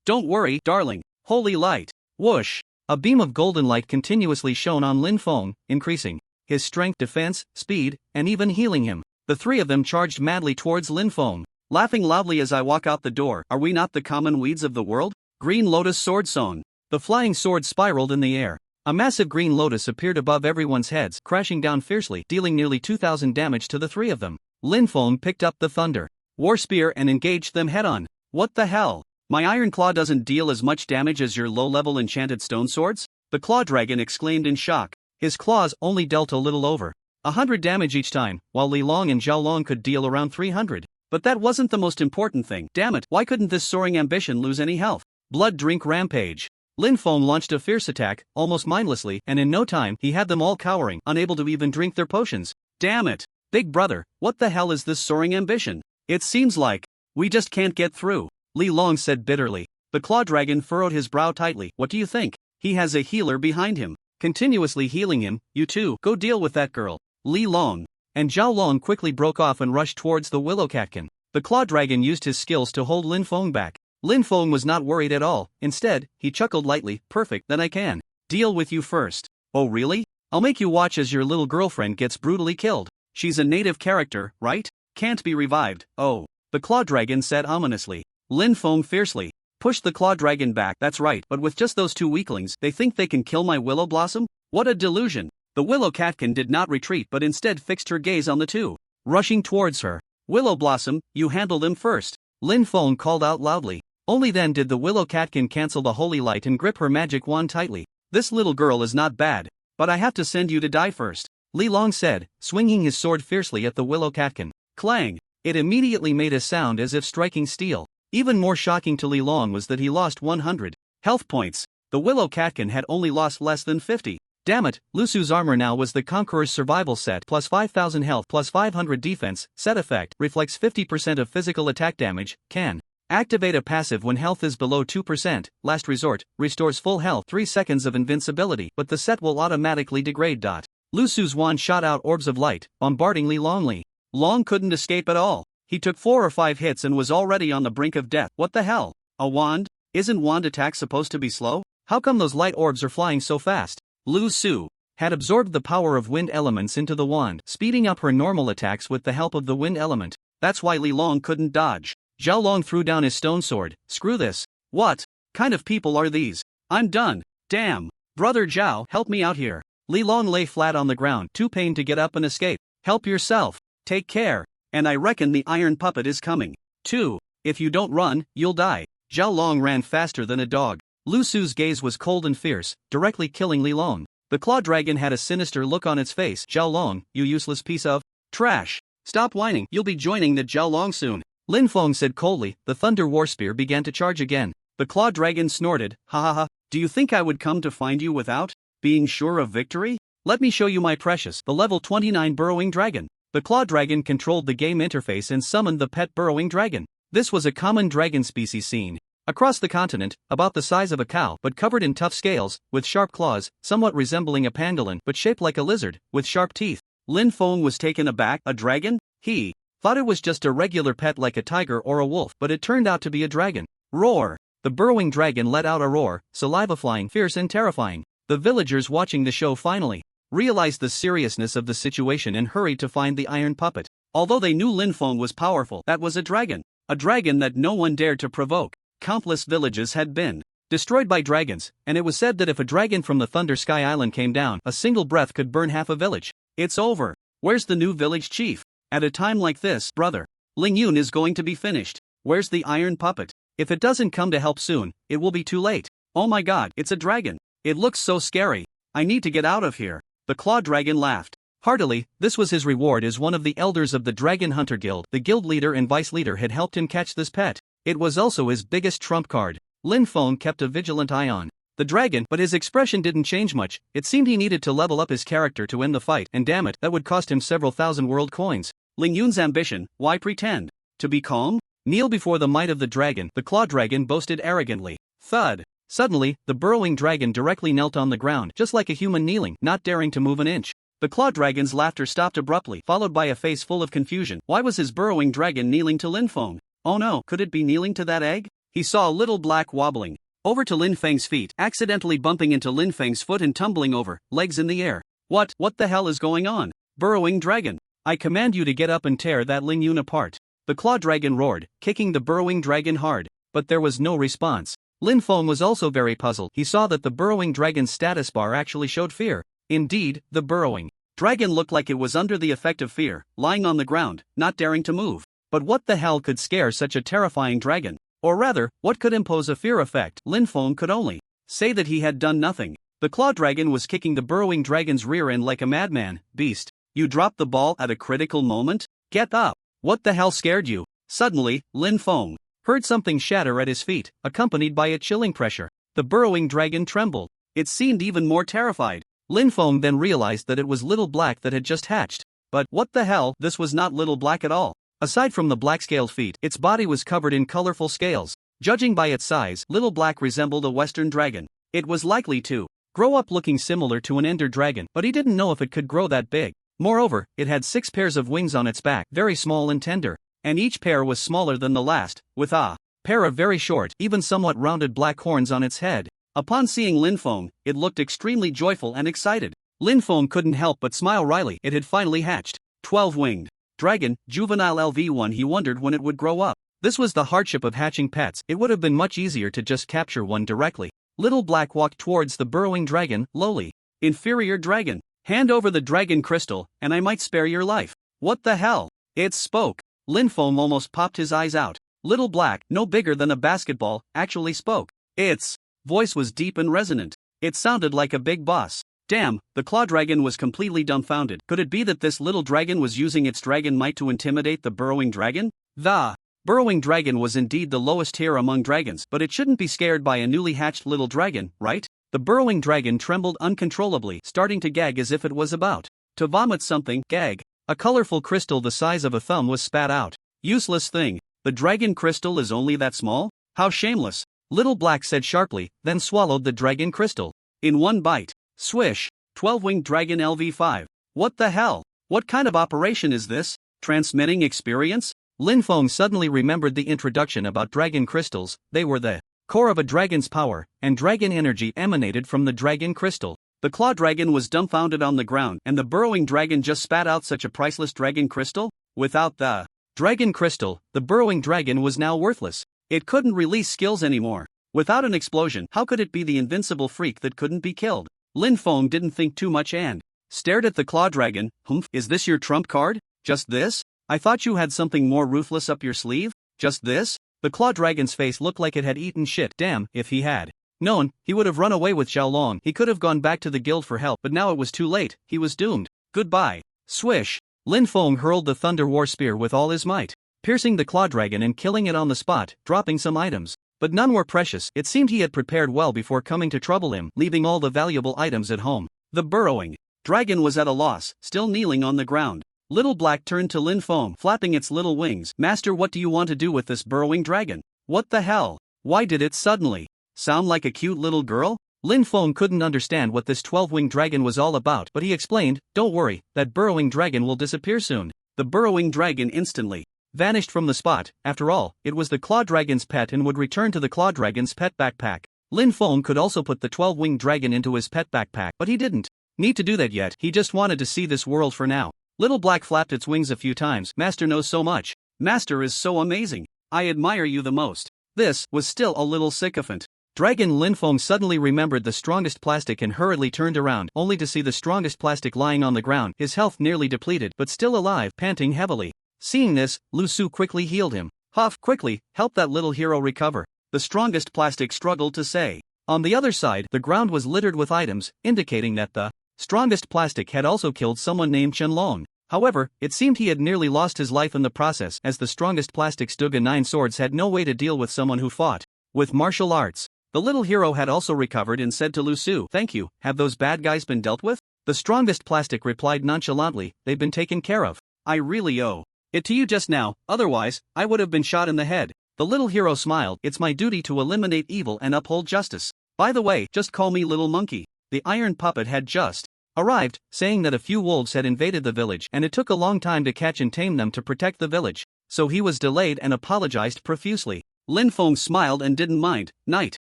Don't worry, darling. Holy light. Whoosh. A beam of golden light continuously shone on Lin Feng, increasing his strength, defense, speed, and even healing him. The three of them charged madly towards Lin Feng, laughing loudly as I walk out the door. Are we not the common weeds of the world? Green Lotus Sword Song. The flying sword spiraled in the air. A massive green lotus appeared above everyone's heads, crashing down fiercely, dealing nearly 2,000 damage to the three of them. Lin Feng picked up the Thunder War Spear and engaged them head-on. What the hell? My Iron Claw doesn't deal as much damage as your low-level enchanted stone swords? The Claw Dragon exclaimed in shock. His claws only dealt a little over 100 damage each time, while Li Long and Zhao Long could deal around 300. But that wasn't the most important thing. Damn it, why couldn't this soaring ambition lose any health? Blood Drink Rampage. Lin Feng launched a fierce attack, almost mindlessly, and in no time he had them all cowering, unable to even drink their potions. Damn it. Big brother, what the hell is this soaring ambition? It seems like we just can't get through, Li Long said bitterly. The Claw Dragon furrowed his brow tightly. What do you think? He has a healer behind him, continuously healing him. You two, go deal with that girl. Li Long and Zhao Long quickly broke off and rushed towards the Willow Catkin. The Claw Dragon used his skills to hold Lin Feng back. Lin Feng was not worried at all. Instead, he chuckled lightly. Perfect, then I can deal with you first. Oh really? I'll make you watch as your little girlfriend gets brutally killed. She's a native character, right? Can't be revived. Oh, the Claw Dragon said ominously. Lin Feng fiercely pushed the Claw Dragon back. That's right, but with just those two weaklings, they think they can kill my Willow Blossom? What a delusion. The Willow Catkin did not retreat but instead fixed her gaze on the two, rushing towards her. Willow Blossom, you handle them first, Lin Feng called out loudly. Only then did the Willow Catkin cancel the holy light and grip her magic wand tightly. This little girl is not bad, but I have to send you to die first, Li Long said, swinging his sword fiercely at the Willow Catkin. Clang! It immediately made a sound as if striking steel. Even more shocking to Li Long was that he lost 100 health points. The Willow Catkin had only lost less than 50. Damn it, Lu Su's armor now was the Conqueror's survival set plus 5,000 health plus 500 defense. Set effect reflects 50% of physical attack damage. Can activate a passive when health is below 2%. Last resort, restores full health 3 seconds of invincibility, but the set will automatically degrade. Lu Su's wand shot out orbs of light, bombarding Li Long. Li Long couldn't escape at all. He took 4 or 5 hits and was already on the brink of death. What the hell? A wand? Isn't wand attack supposed to be slow? How come those light orbs are flying so fast? Lu Su had absorbed the power of wind elements into the wand, speeding up her normal attacks with the help of the wind element. That's why Li Long couldn't dodge. Zhao Long threw down his stone sword. Screw this. What kind of people are these? I'm done. Damn. Brother Zhao, help me out here. Li Long lay flat on the ground, too pained to get up and escape. Help yourself. Take care. And I reckon the iron puppet is coming, too. If you don't run, you'll die. Zhao Long ran faster than a dog. Lu Su's gaze was cold and fierce, directly killing Li Long. The Claw Dragon had a sinister look on its face. Zhao Long, you useless piece of trash. Stop whining, you'll be joining the Zhao Long soon. Lin Feng said coldly. The Thunder War Spear began to charge again. The Claw Dragon snorted. Ha ha ha, do you think I would come to find you without being sure of victory? Let me show you my precious, the level 29 Burrowing Dragon. The Claw Dragon controlled the game interface and summoned the pet Burrowing Dragon. This was a common dragon species seen across the continent, about the size of a cow but covered in tough scales, with sharp claws, somewhat resembling a pangolin but shaped like a lizard, with sharp teeth. Lin Feng was taken aback. A dragon? He thought it was just a regular pet like a tiger or a wolf, but it turned out to be a dragon. Roar! The Burrowing Dragon let out a roar, saliva flying, fierce and terrifying. The villagers watching the show finally realized the seriousness of the situation and hurried to find the iron puppet. Although they knew Lin Feng was powerful, that was a dragon that no one dared to provoke. Countless villages had been destroyed by dragons, and it was said that if a dragon from the Thunder Sky Island came down, a single breath could burn half a village. It's over. Where's the new village chief? At a time like this, brother, Ling Yun is going to be finished. Where's the iron puppet? If it doesn't come to help soon, it will be too late. Oh my god, it's a dragon. It looks so scary. I need to get out of here. The Claw Dragon laughed heartily. This was his reward as one of the elders of the Dragon Hunter Guild. The guild leader and vice leader had helped him catch this pet. It was also his biggest trump card. Lin Feng kept a vigilant eye on the dragon, but his expression didn't change much. It seemed he needed to level up his character to win the fight, and damn it, that would cost him several thousand world coins. Ling Yun's ambition, why pretend? To be calm? Kneel before the might of the dragon, the Claw Dragon boasted arrogantly. Thud. Suddenly, the burrowing dragon directly knelt on the ground, just like a human kneeling, not daring to move an inch. The Claw Dragon's laughter stopped abruptly, followed by a face full of confusion. Why was his burrowing dragon kneeling to Lin Feng? Oh no, could it be kneeling to that egg? He saw a little black wobbling over to Lin Feng's feet, accidentally bumping into Lin Feng's foot and tumbling over, legs in the air. What the hell is going on? Burrowing dragon. I command you to get up and tear that Ling Yun apart. The Claw Dragon roared, kicking the burrowing dragon hard. But there was no response. Lin Feng was also very puzzled. He saw that the burrowing dragon's status bar actually showed fear. Indeed, the burrowing dragon looked like it was under the effect of fear, lying on the ground, not daring to move. But what the hell could scare such a terrifying dragon? Or rather, what could impose a fear effect? Lin Feng could only say that he had done nothing. The Claw Dragon was kicking the burrowing dragon's rear end like a madman. Beast, you dropped the ball at a critical moment? Get up. What the hell scared you? Suddenly, Lin Feng heard something shatter at his feet, accompanied by a chilling pressure. The burrowing dragon trembled. It seemed even more terrified. Lin Feng then realized that it was Little Black that had just hatched. But what the hell? This was not Little Black at all. Aside from the black-scaled feet, its body was covered in colorful scales. Judging by its size, Little Black resembled a western dragon. It was likely to grow up looking similar to an ender dragon, but he didn't know if it could grow that big. Moreover, it had 6 pairs of wings on its back, very small and tender, and each pair was smaller than the last, with a pair of very short, even somewhat rounded black horns on its head. Upon seeing Lin Feng, it looked extremely joyful and excited. Lin Feng couldn't help but smile wryly. It had finally hatched. 12-winged dragon, juvenile LV1. He wondered when it would grow up. This was the hardship of hatching pets. It would have been much easier to just capture one directly. Little Black walked towards the burrowing dragon, lowly. Inferior dragon, hand over the dragon crystal, and I might spare your life. What the hell? It spoke. Lin Feng almost popped his eyes out. Little Black, no bigger than a basketball, actually spoke. Its voice was deep and resonant. It sounded like a big boss. Damn, the Claw Dragon was completely dumbfounded. Could it be that this little dragon was using its dragon might to intimidate the burrowing dragon? The burrowing dragon was indeed the lowest tier among dragons, but it shouldn't be scared by a newly hatched little dragon, right? The burrowing dragon trembled uncontrollably, starting to gag as if it was about to vomit something. Gag. A colorful crystal the size of a thumb was spat out. Useless thing. The dragon crystal is only that small? How shameless. Little Black said sharply, then swallowed the dragon crystal. In one bite. Swish. 12-winged dragon LV5. What the hell? What kind of operation is this? Transmitting experience? Lin Feng suddenly remembered the introduction about dragon crystals. They were the core of a dragon's power, and dragon energy emanated from the dragon crystal. The Claw Dragon was dumbfounded on the ground, and the burrowing dragon just spat out such a priceless dragon crystal? Without the dragon crystal, the burrowing dragon was now worthless. It couldn't release skills anymore. Without an explosion, how could it be the invincible freak that couldn't be killed? Lin Feng didn't think too much and stared at the Claw Dragon. Humph, is this your trump card? Just this? I thought you had something more ruthless up your sleeve? Just this? The Claw Dragon's face looked like it had eaten shit. Damn, if he had known, he would have run away with Xiaolong. He could have gone back to the guild for help, but now it was too late. He was doomed. Goodbye. Swish. Lin Feng hurled the Thunder War Spear with all his might, piercing the Claw Dragon and killing it on the spot, dropping some items. But none were precious. It seemed he had prepared well before coming to trouble him, leaving all the valuable items at home. The burrowing dragon was at a loss, still kneeling on the ground. Little Black turned to Lin Feng, flapping its little wings. Master, what do you want to do with this burrowing dragon? What the hell? Why did it suddenly sound like a cute little girl? Lin Feng couldn't understand what this 12-winged dragon was all about, but he explained, don't worry, that burrowing dragon will disappear soon. The burrowing dragon instantly vanished from the spot. After all, it was the Claw Dragon's pet and would return to the Claw Dragon's pet backpack. Lin Feng could also put the 12-winged dragon into his pet backpack, but he didn't need to do that yet. He just wanted to see this world for now. Little Black flapped its wings a few times. Master knows so much. Master is so amazing. I admire you the most. This was still a little sycophant. Dragon Lin Feng suddenly remembered the strongest plastic and hurriedly turned around, only to see the strongest plastic lying on the ground, his health nearly depleted but still alive, panting heavily. Seeing this, Lu Su quickly healed him. Huff, quickly, help that little hero recover, the strongest plastic struggled to say. On the other side, the ground was littered with items, indicating that the strongest plastic had also killed someone named Chen Long. However, it seemed he had nearly lost his life in the process, as the strongest plastic's Duga 9 swords had no way to deal with someone who fought with martial arts. The little hero had also recovered and said to Lu Su, "Thank you, have those bad guys been dealt with?" The strongest plastic replied nonchalantly, "They've been taken care of. I really owe it to you just now, otherwise, I would have been shot in the head." The little hero smiled, "It's my duty to eliminate evil and uphold justice. By the way, just call me Little Monkey." The iron puppet had just arrived, saying that a few wolves had invaded the village and it took a long time to catch and tame them to protect the village, so he was delayed and apologized profusely. Lin Feng smiled and didn't mind. Night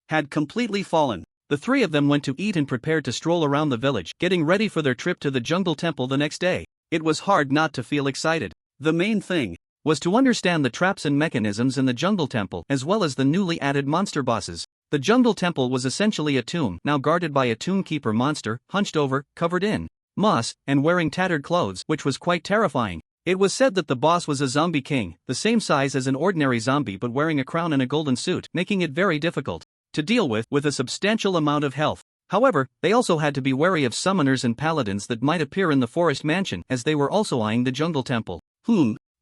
had completely fallen. The three of them went to eat and prepared to stroll around the village, getting ready for their trip to the jungle temple the next day. It was hard not to feel excited. The main thing was to understand the traps and mechanisms in the jungle temple as well as the newly added monster bosses. The jungle temple was essentially a tomb, now guarded by a tomb-keeper monster, hunched over, covered in moss, and wearing tattered clothes, which was quite terrifying. It was said that the boss was a zombie king, the same size as an ordinary zombie but wearing a crown and a golden suit, making it very difficult to deal with a substantial amount of health. However, they also had to be wary of summoners and paladins that might appear in the forest mansion, as they were also eyeing the jungle temple.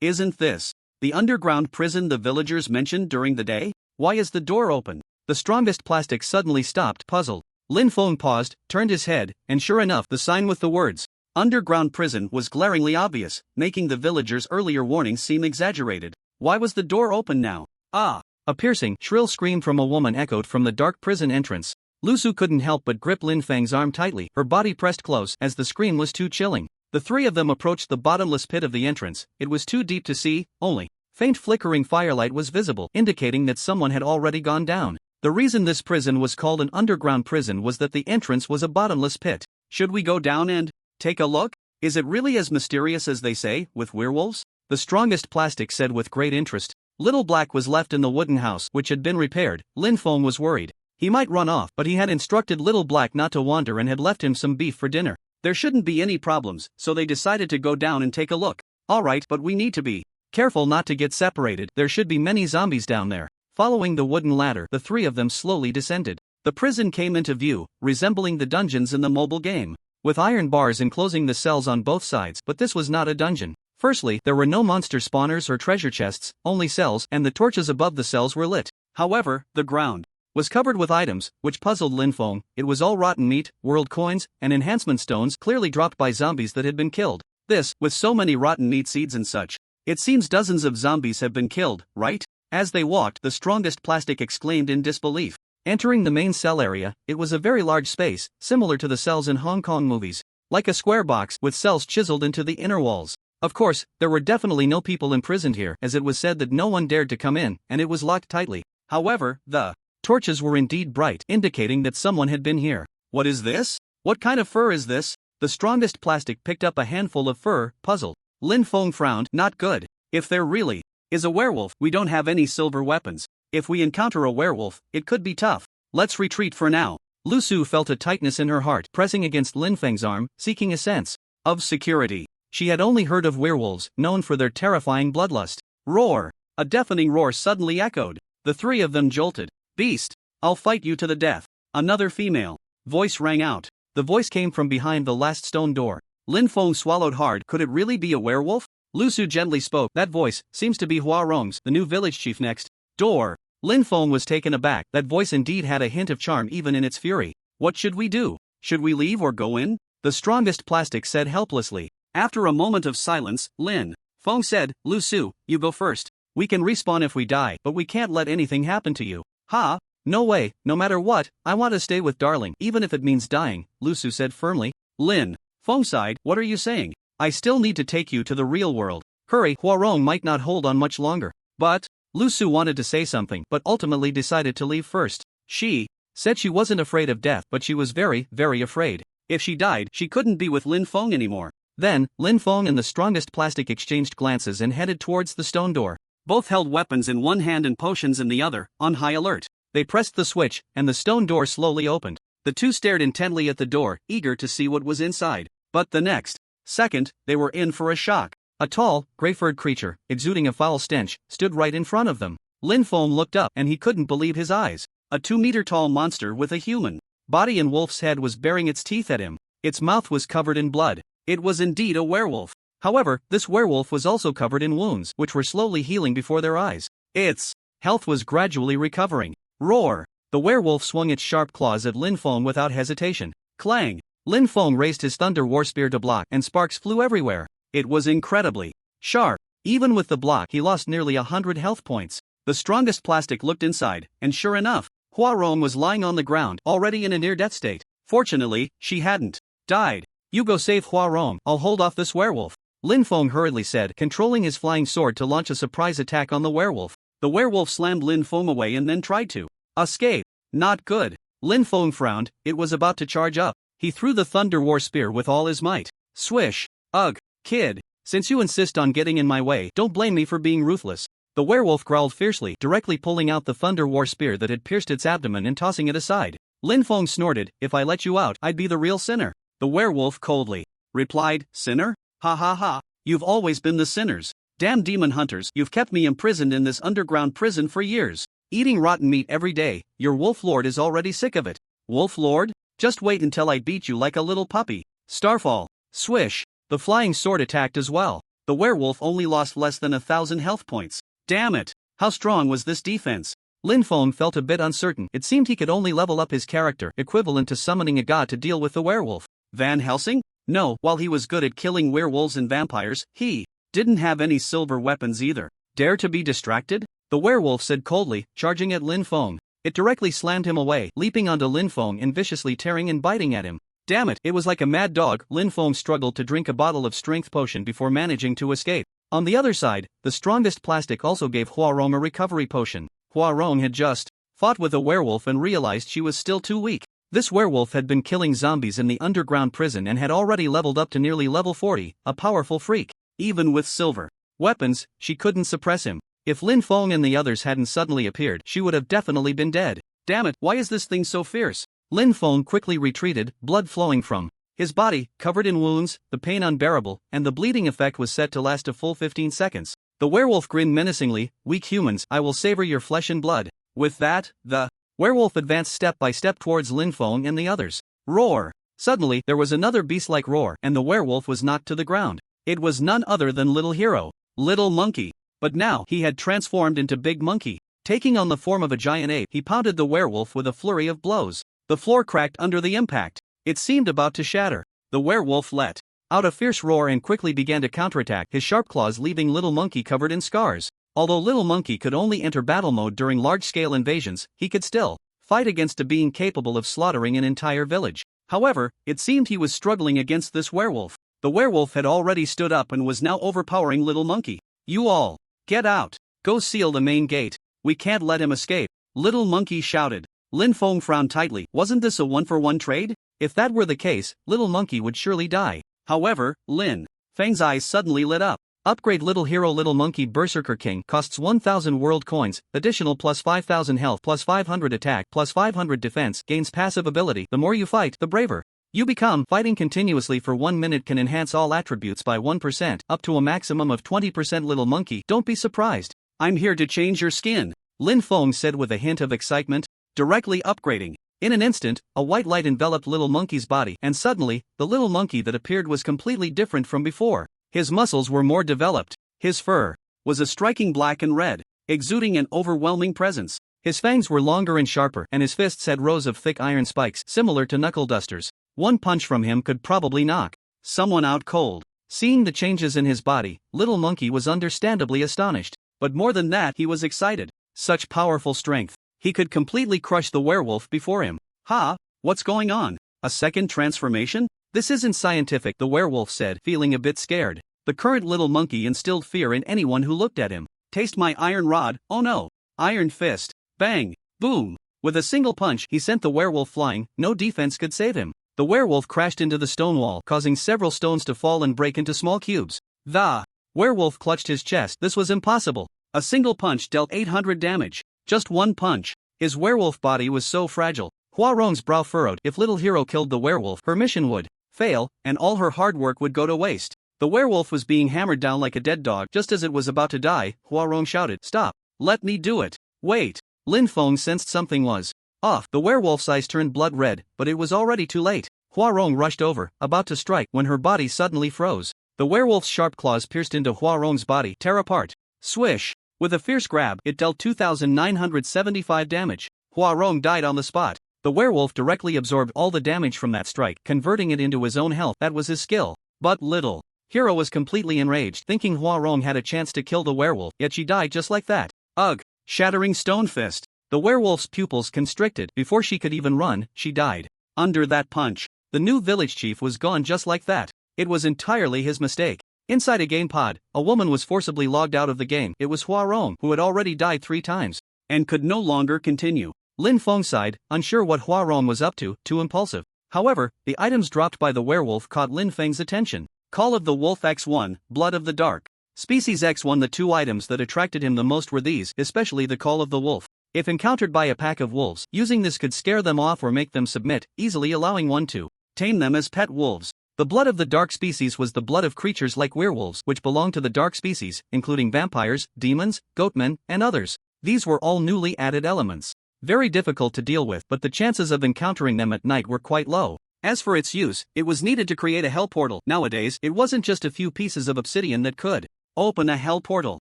Isn't this the underground prison the villagers mentioned during the day? Why is the door open? The strongest plastic suddenly stopped, puzzled. Lin Feng paused, turned his head, and sure enough, the sign with the words "underground prison" was glaringly obvious, making the villagers' earlier warnings seem exaggerated. Why was the door open now? Ah! A piercing, shrill scream from a woman echoed from the dark prison entrance. Lu Su couldn't help but grip Lin Feng's arm tightly, her body pressed close, as the scream was too chilling. The three of them approached the bottomless pit of the entrance. It was too deep to see, only faint flickering firelight was visible, indicating that someone had already gone down. The reason this prison was called an underground prison was that the entrance was a bottomless pit. Should we go down and take a look? Is it really as mysterious as they say, with werewolves? The strongest plastic said with great interest. Little Black was left in the wooden house, which had been repaired. Lin Feng was worried he might run off, but he had instructed Little Black not to wander and had left him some beef for dinner. There shouldn't be any problems, so they decided to go down and take a look. Alright, but we need to be careful not to get separated. There should be many zombies down there. Following the wooden ladder, the three of them slowly descended. The prison came into view, resembling the dungeons in the mobile game, with iron bars enclosing the cells on both sides, but this was not a dungeon. Firstly, there were no monster spawners or treasure chests, only cells, and the torches above the cells were lit. However, the ground was covered with items, which puzzled Lin Feng. It was all rotten meat, world coins, and enhancement stones clearly dropped by zombies that had been killed. This, with so many rotten meat seeds and such. It seems dozens of zombies have been killed, right? As they walked, the strongest plastic exclaimed in disbelief. Entering the main cell area, it was a very large space, similar to the cells in Hong Kong movies. Like a square box, with cells chiseled into the inner walls. Of course, there were definitely no people imprisoned here, as it was said that no one dared to come in, and it was locked tightly. However, the torches were indeed bright, indicating that someone had been here. What is this? What kind of fur is this? The strongest plastic picked up a handful of fur, puzzled. Lin Feng frowned. Not good. If there really is a werewolf, we don't have any silver weapons. If we encounter a werewolf, it could be tough. Let's retreat for now. Lu Su felt a tightness in her heart, pressing against Lin Feng's arm, seeking a sense of security. She had only heard of werewolves, known for their terrifying bloodlust. Roar! A deafening roar suddenly echoed. The three of them jolted. Beast! I'll fight you to the death. Another female voice rang out. The voice came from behind the last stone door. Lin Feng swallowed hard. Could it really be a werewolf? Lu Su gently spoke. That voice seems to be Hua Rong's, the new village chief. Next door. Lin Feng was taken aback. That voice indeed had a hint of charm even in its fury. What should we do? Should we leave or go in? The strongest plastic said helplessly. After a moment of silence, Lin Feng said, Lu Su, you go first. We can respawn if we die, but we can't let anything happen to you. Ha! No way, no matter what, I want to stay with Darling, even if it means dying, Lu Su said firmly. Lin Feng sighed. What are you saying? I still need to take you to the real world. Hurry, Huarong might not hold on much longer. But Lu Su wanted to say something, but ultimately decided to leave first. She said she wasn't afraid of death, but she was very, very afraid. If she died, she couldn't be with Lin Feng anymore. Then, Lin Feng and the strongest plastic exchanged glances and headed towards the stone door. Both held weapons in one hand and potions in the other, on high alert. They pressed the switch, and the stone door slowly opened. The two stared intently at the door, eager to see what was inside. But the next second, they were in for a shock. A tall, gray-furred creature, exuding a foul stench, stood right in front of them. Lin Feng looked up, and he couldn't believe his eyes. A 2-meter-tall monster with a human body and wolf's head was baring its teeth at him. Its mouth was covered in blood. It was indeed a werewolf. However, this werewolf was also covered in wounds, which were slowly healing before their eyes. Its health was gradually recovering. Roar! The werewolf swung its sharp claws at Lin Feng without hesitation. Clang! Lin Feng raised his thunder war spear to block, and sparks flew everywhere. It was incredibly sharp. Even with the block, he lost nearly 100 health points. The strongest plastic looked inside, and sure enough, Hua Rong was lying on the ground, already in a near-death state. Fortunately, she hadn't died. You go save Hua Rong, I'll hold off this werewolf, Lin Feng hurriedly said, controlling his flying sword to launch a surprise attack on the werewolf. The werewolf slammed Lin Feng away and then tried to escape. Not good. Lin Feng frowned. It was about to charge up. He threw the Thunder War Spear with all his might. Swish. Ugh, kid. Since you insist on getting in my way, don't blame me for being ruthless. The werewolf growled fiercely, directly pulling out the Thunder War Spear that had pierced its abdomen and tossing it aside. Lin Feng snorted, if I let you out, I'd be the real sinner. The werewolf coldly replied, Sinner? Ha ha ha. You've always been the sinners. Damn demon hunters, you've kept me imprisoned in this underground prison for years. Eating rotten meat every day, your wolf lord is already sick of it. Wolf lord? Just wait until I beat you like a little puppy. Starfall. Swish. The flying sword attacked as well. The werewolf only lost less than 1,000 health points. Damn it. How strong was this defense? Lin Feng felt a bit uncertain. It seemed he could only level up his character, equivalent to summoning a god to deal with the werewolf. Van Helsing? No, while he was good at killing werewolves and vampires, he didn't have any silver weapons either. Dare to be distracted? The werewolf said coldly, charging at Lin Feng. It directly slammed him away, leaping onto Lin Feng and viciously tearing and biting at him. Damn it, it was like a mad dog. Lin Feng struggled to drink a bottle of strength potion before managing to escape. On the other side, the strongest plastic also gave Hua Rong a recovery potion. Hua Rong had just fought with a werewolf and realized she was still too weak. This werewolf had been killing zombies in the underground prison and had already leveled up to nearly level 40, a powerful freak. Even with silver weapons, she couldn't suppress him. If Lin Feng and the others hadn't suddenly appeared, she would have definitely been dead. Damn it, why is this thing so fierce? Lin Feng quickly retreated, blood flowing from his body, covered in wounds, the pain unbearable, and the bleeding effect was set to last a full 15 seconds. The werewolf grinned menacingly, weak humans, I will savor your flesh and blood. With that, the werewolf advanced step by step towards Lin Feng and the others. Roar! Suddenly, there was another beast-like roar, and the werewolf was knocked to the ground. It was none other than Little Hero, Little Monkey. But now, he had transformed into Big Monkey. Taking on the form of a giant ape, he pounded the werewolf with a flurry of blows. The floor cracked under the impact. It seemed about to shatter. The werewolf let out a fierce roar and quickly began to counterattack, his sharp claws leaving Little Monkey covered in scars. Although Little Monkey could only enter battle mode during large-scale invasions, he could still fight against a being capable of slaughtering an entire village. However, it seemed he was struggling against this werewolf. The werewolf had already stood up and was now overpowering Little Monkey. You all, get out. Go seal the main gate. We can't let him escape. Little Monkey shouted. Lin Feng frowned tightly. Wasn't this a one-for-one trade? If that were the case, Little Monkey would surely die. However, Lin Feng's eyes suddenly lit up. Upgrade Little Hero Little Monkey Berserker King costs 1,000 world coins, additional plus 5,000 health plus 500 attack plus 500 defense, gains passive ability. The more you fight, the braver you become. Fighting continuously for 1 minute can enhance all attributes by 1%, up to a maximum of 20%. Little Monkey, don't be surprised. I'm here to change your skin, Lin Feng said with a hint of excitement, directly upgrading. In an instant, a white light enveloped Little Monkey's body, and suddenly, the Little Monkey that appeared was completely different from before. His muscles were more developed. His fur was a striking black and red, exuding an overwhelming presence. His fangs were longer and sharper, and his fists had rows of thick iron spikes, similar to knuckle dusters. One punch from him could probably knock someone out cold. Seeing the changes in his body, Little Monkey was understandably astonished. But more than that, he was excited. Such powerful strength. He could completely crush the werewolf before him. Ha! What's going on? A second transformation? This isn't scientific, the werewolf said, feeling a bit scared. The current Little Monkey instilled fear in anyone who looked at him. Taste my iron rod, oh no! Iron fist. Bang! Boom! With a single punch, he sent the werewolf flying. No defense could save him. The werewolf crashed into the stone wall, causing several stones to fall and break into small cubes. The werewolf clutched his chest. This was impossible. A single punch dealt 800 damage. Just one punch. His werewolf body was so fragile. Huarong's brow furrowed. If little hero killed the werewolf, her mission would fail, and all her hard work would go to waste. The werewolf was being hammered down like a dead dog. Just as it was about to die, Huarong shouted, "Stop! Let me do it! Wait!" Lin Feng sensed something was off. The werewolf's eyes turned blood red, but it was already too late. Huarong rushed over, about to strike, when her body suddenly froze. The werewolf's sharp claws pierced into Huarong's body, tear apart. Swish! With a fierce grab, it dealt 2,975 damage. Huarong died on the spot. The werewolf directly absorbed all the damage from that strike, converting it into his own health. That was his skill. But little hero was completely enraged, thinking Huarong had a chance to kill the werewolf, yet she died just like that. Ugh! Shattering stone fist. The werewolf's pupils constricted. Before she could even run, she died. Under that punch, the new village chief was gone just like that. It was entirely his mistake. Inside a game pod, a woman was forcibly logged out of the game. It was Huarong, who had already died 3 times and could no longer continue. Lin Feng sighed, unsure what Huarong was up to, too impulsive. However, the items dropped by the werewolf caught Lin Feng's attention. Call of the Wolf X1, Blood of the Dark. Species X1. The 2 items that attracted him the most were these, especially the Call of the Wolf. If encountered by a pack of wolves, using this could scare them off or make them submit, easily allowing one to tame them as pet wolves. The Blood of the Dark species was the blood of creatures like werewolves, which belong to the dark species, including vampires, demons, goatmen, and others. These were all newly added elements. Very difficult to deal with, but the chances of encountering them at night were quite low. As for its use, it was needed to create a hell portal. Nowadays, it wasn't just a few pieces of obsidian that could open a hell portal.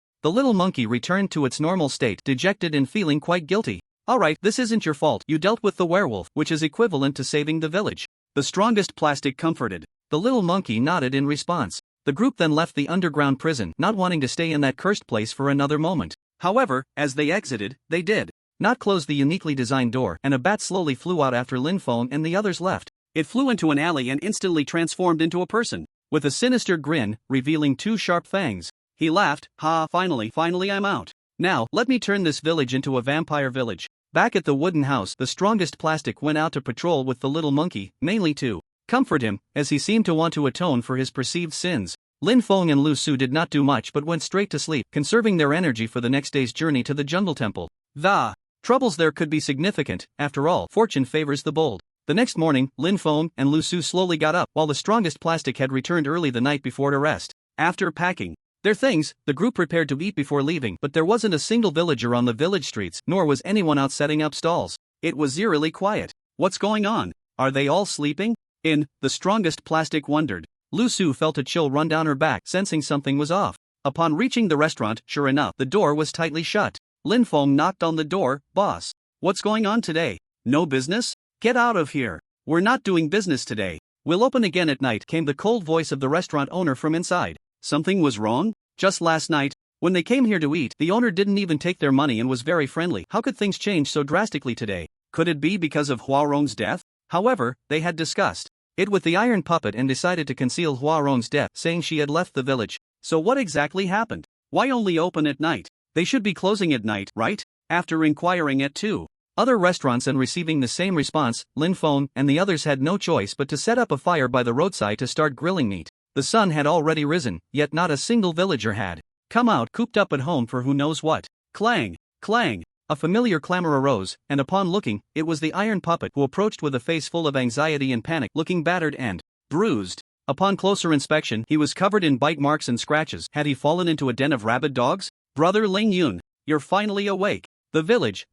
The little monkey returned to its normal state, dejected and feeling quite guilty. Alright, this isn't your fault. You dealt with the werewolf, which is equivalent to saving the village. The strongest plastic comforted. The little monkey nodded in response. The group then left the underground prison, not wanting to stay in that cursed place for another moment. However, as they exited, they did not close the uniquely designed door, and a bat slowly flew out after Lin Feng and the others left. It flew into an alley and instantly transformed into a person, with a sinister grin, revealing 2 sharp fangs. He laughed, "Ha, finally I'm out. Now, let me turn this village into a vampire village." Back at the wooden house, the strongest plastic went out to patrol with the little monkey, mainly to comfort him, as he seemed to want to atone for his perceived sins. Lin Feng and Lu Su did not do much but went straight to sleep, conserving their energy for the next day's journey to the jungle temple. The troubles there could be significant. After all, fortune favors the bold. The next morning, Lin Feng and Lu Su slowly got up, while the strongest plastic had returned early the night before to rest. After packing their things, the group prepared to eat before leaving, but there wasn't a single villager on the village streets, nor was anyone out setting up stalls. It was eerily quiet. What's going on? Are they all sleeping? The strongest plastic wondered. Lu Su felt a chill run down her back, sensing something was off. Upon reaching the restaurant, sure enough, the door was tightly shut. Lin Feng knocked on the door. "Boss, what's going on today? No business? Get out of here. We're not doing business today. We'll open again at night," came the cold voice of the restaurant owner from inside. Something was wrong? Just last night, when they came here to eat, the owner didn't even take their money and was very friendly. How could things change so drastically today? Could it be because of Huarong's death? However, they had discussed it with the iron puppet and decided to conceal Huarong's death, saying she had left the village. So what exactly happened? Why only open at night? They should be closing at night, right? After inquiring at 2 other restaurants and receiving the same response, Lin Feng and the others had no choice but to set up a fire by the roadside to start grilling meat. The sun had already risen, yet not a single villager had come out, cooped up at home for who knows what. Clang! Clang! A familiar clamor arose, and upon looking, it was the iron puppet who approached with a face full of anxiety and panic, looking battered and bruised. Upon closer inspection, he was covered in bite marks and scratches. Had he fallen into a den of rabid dogs? "Brother Ling Yun, you're finally awake. The village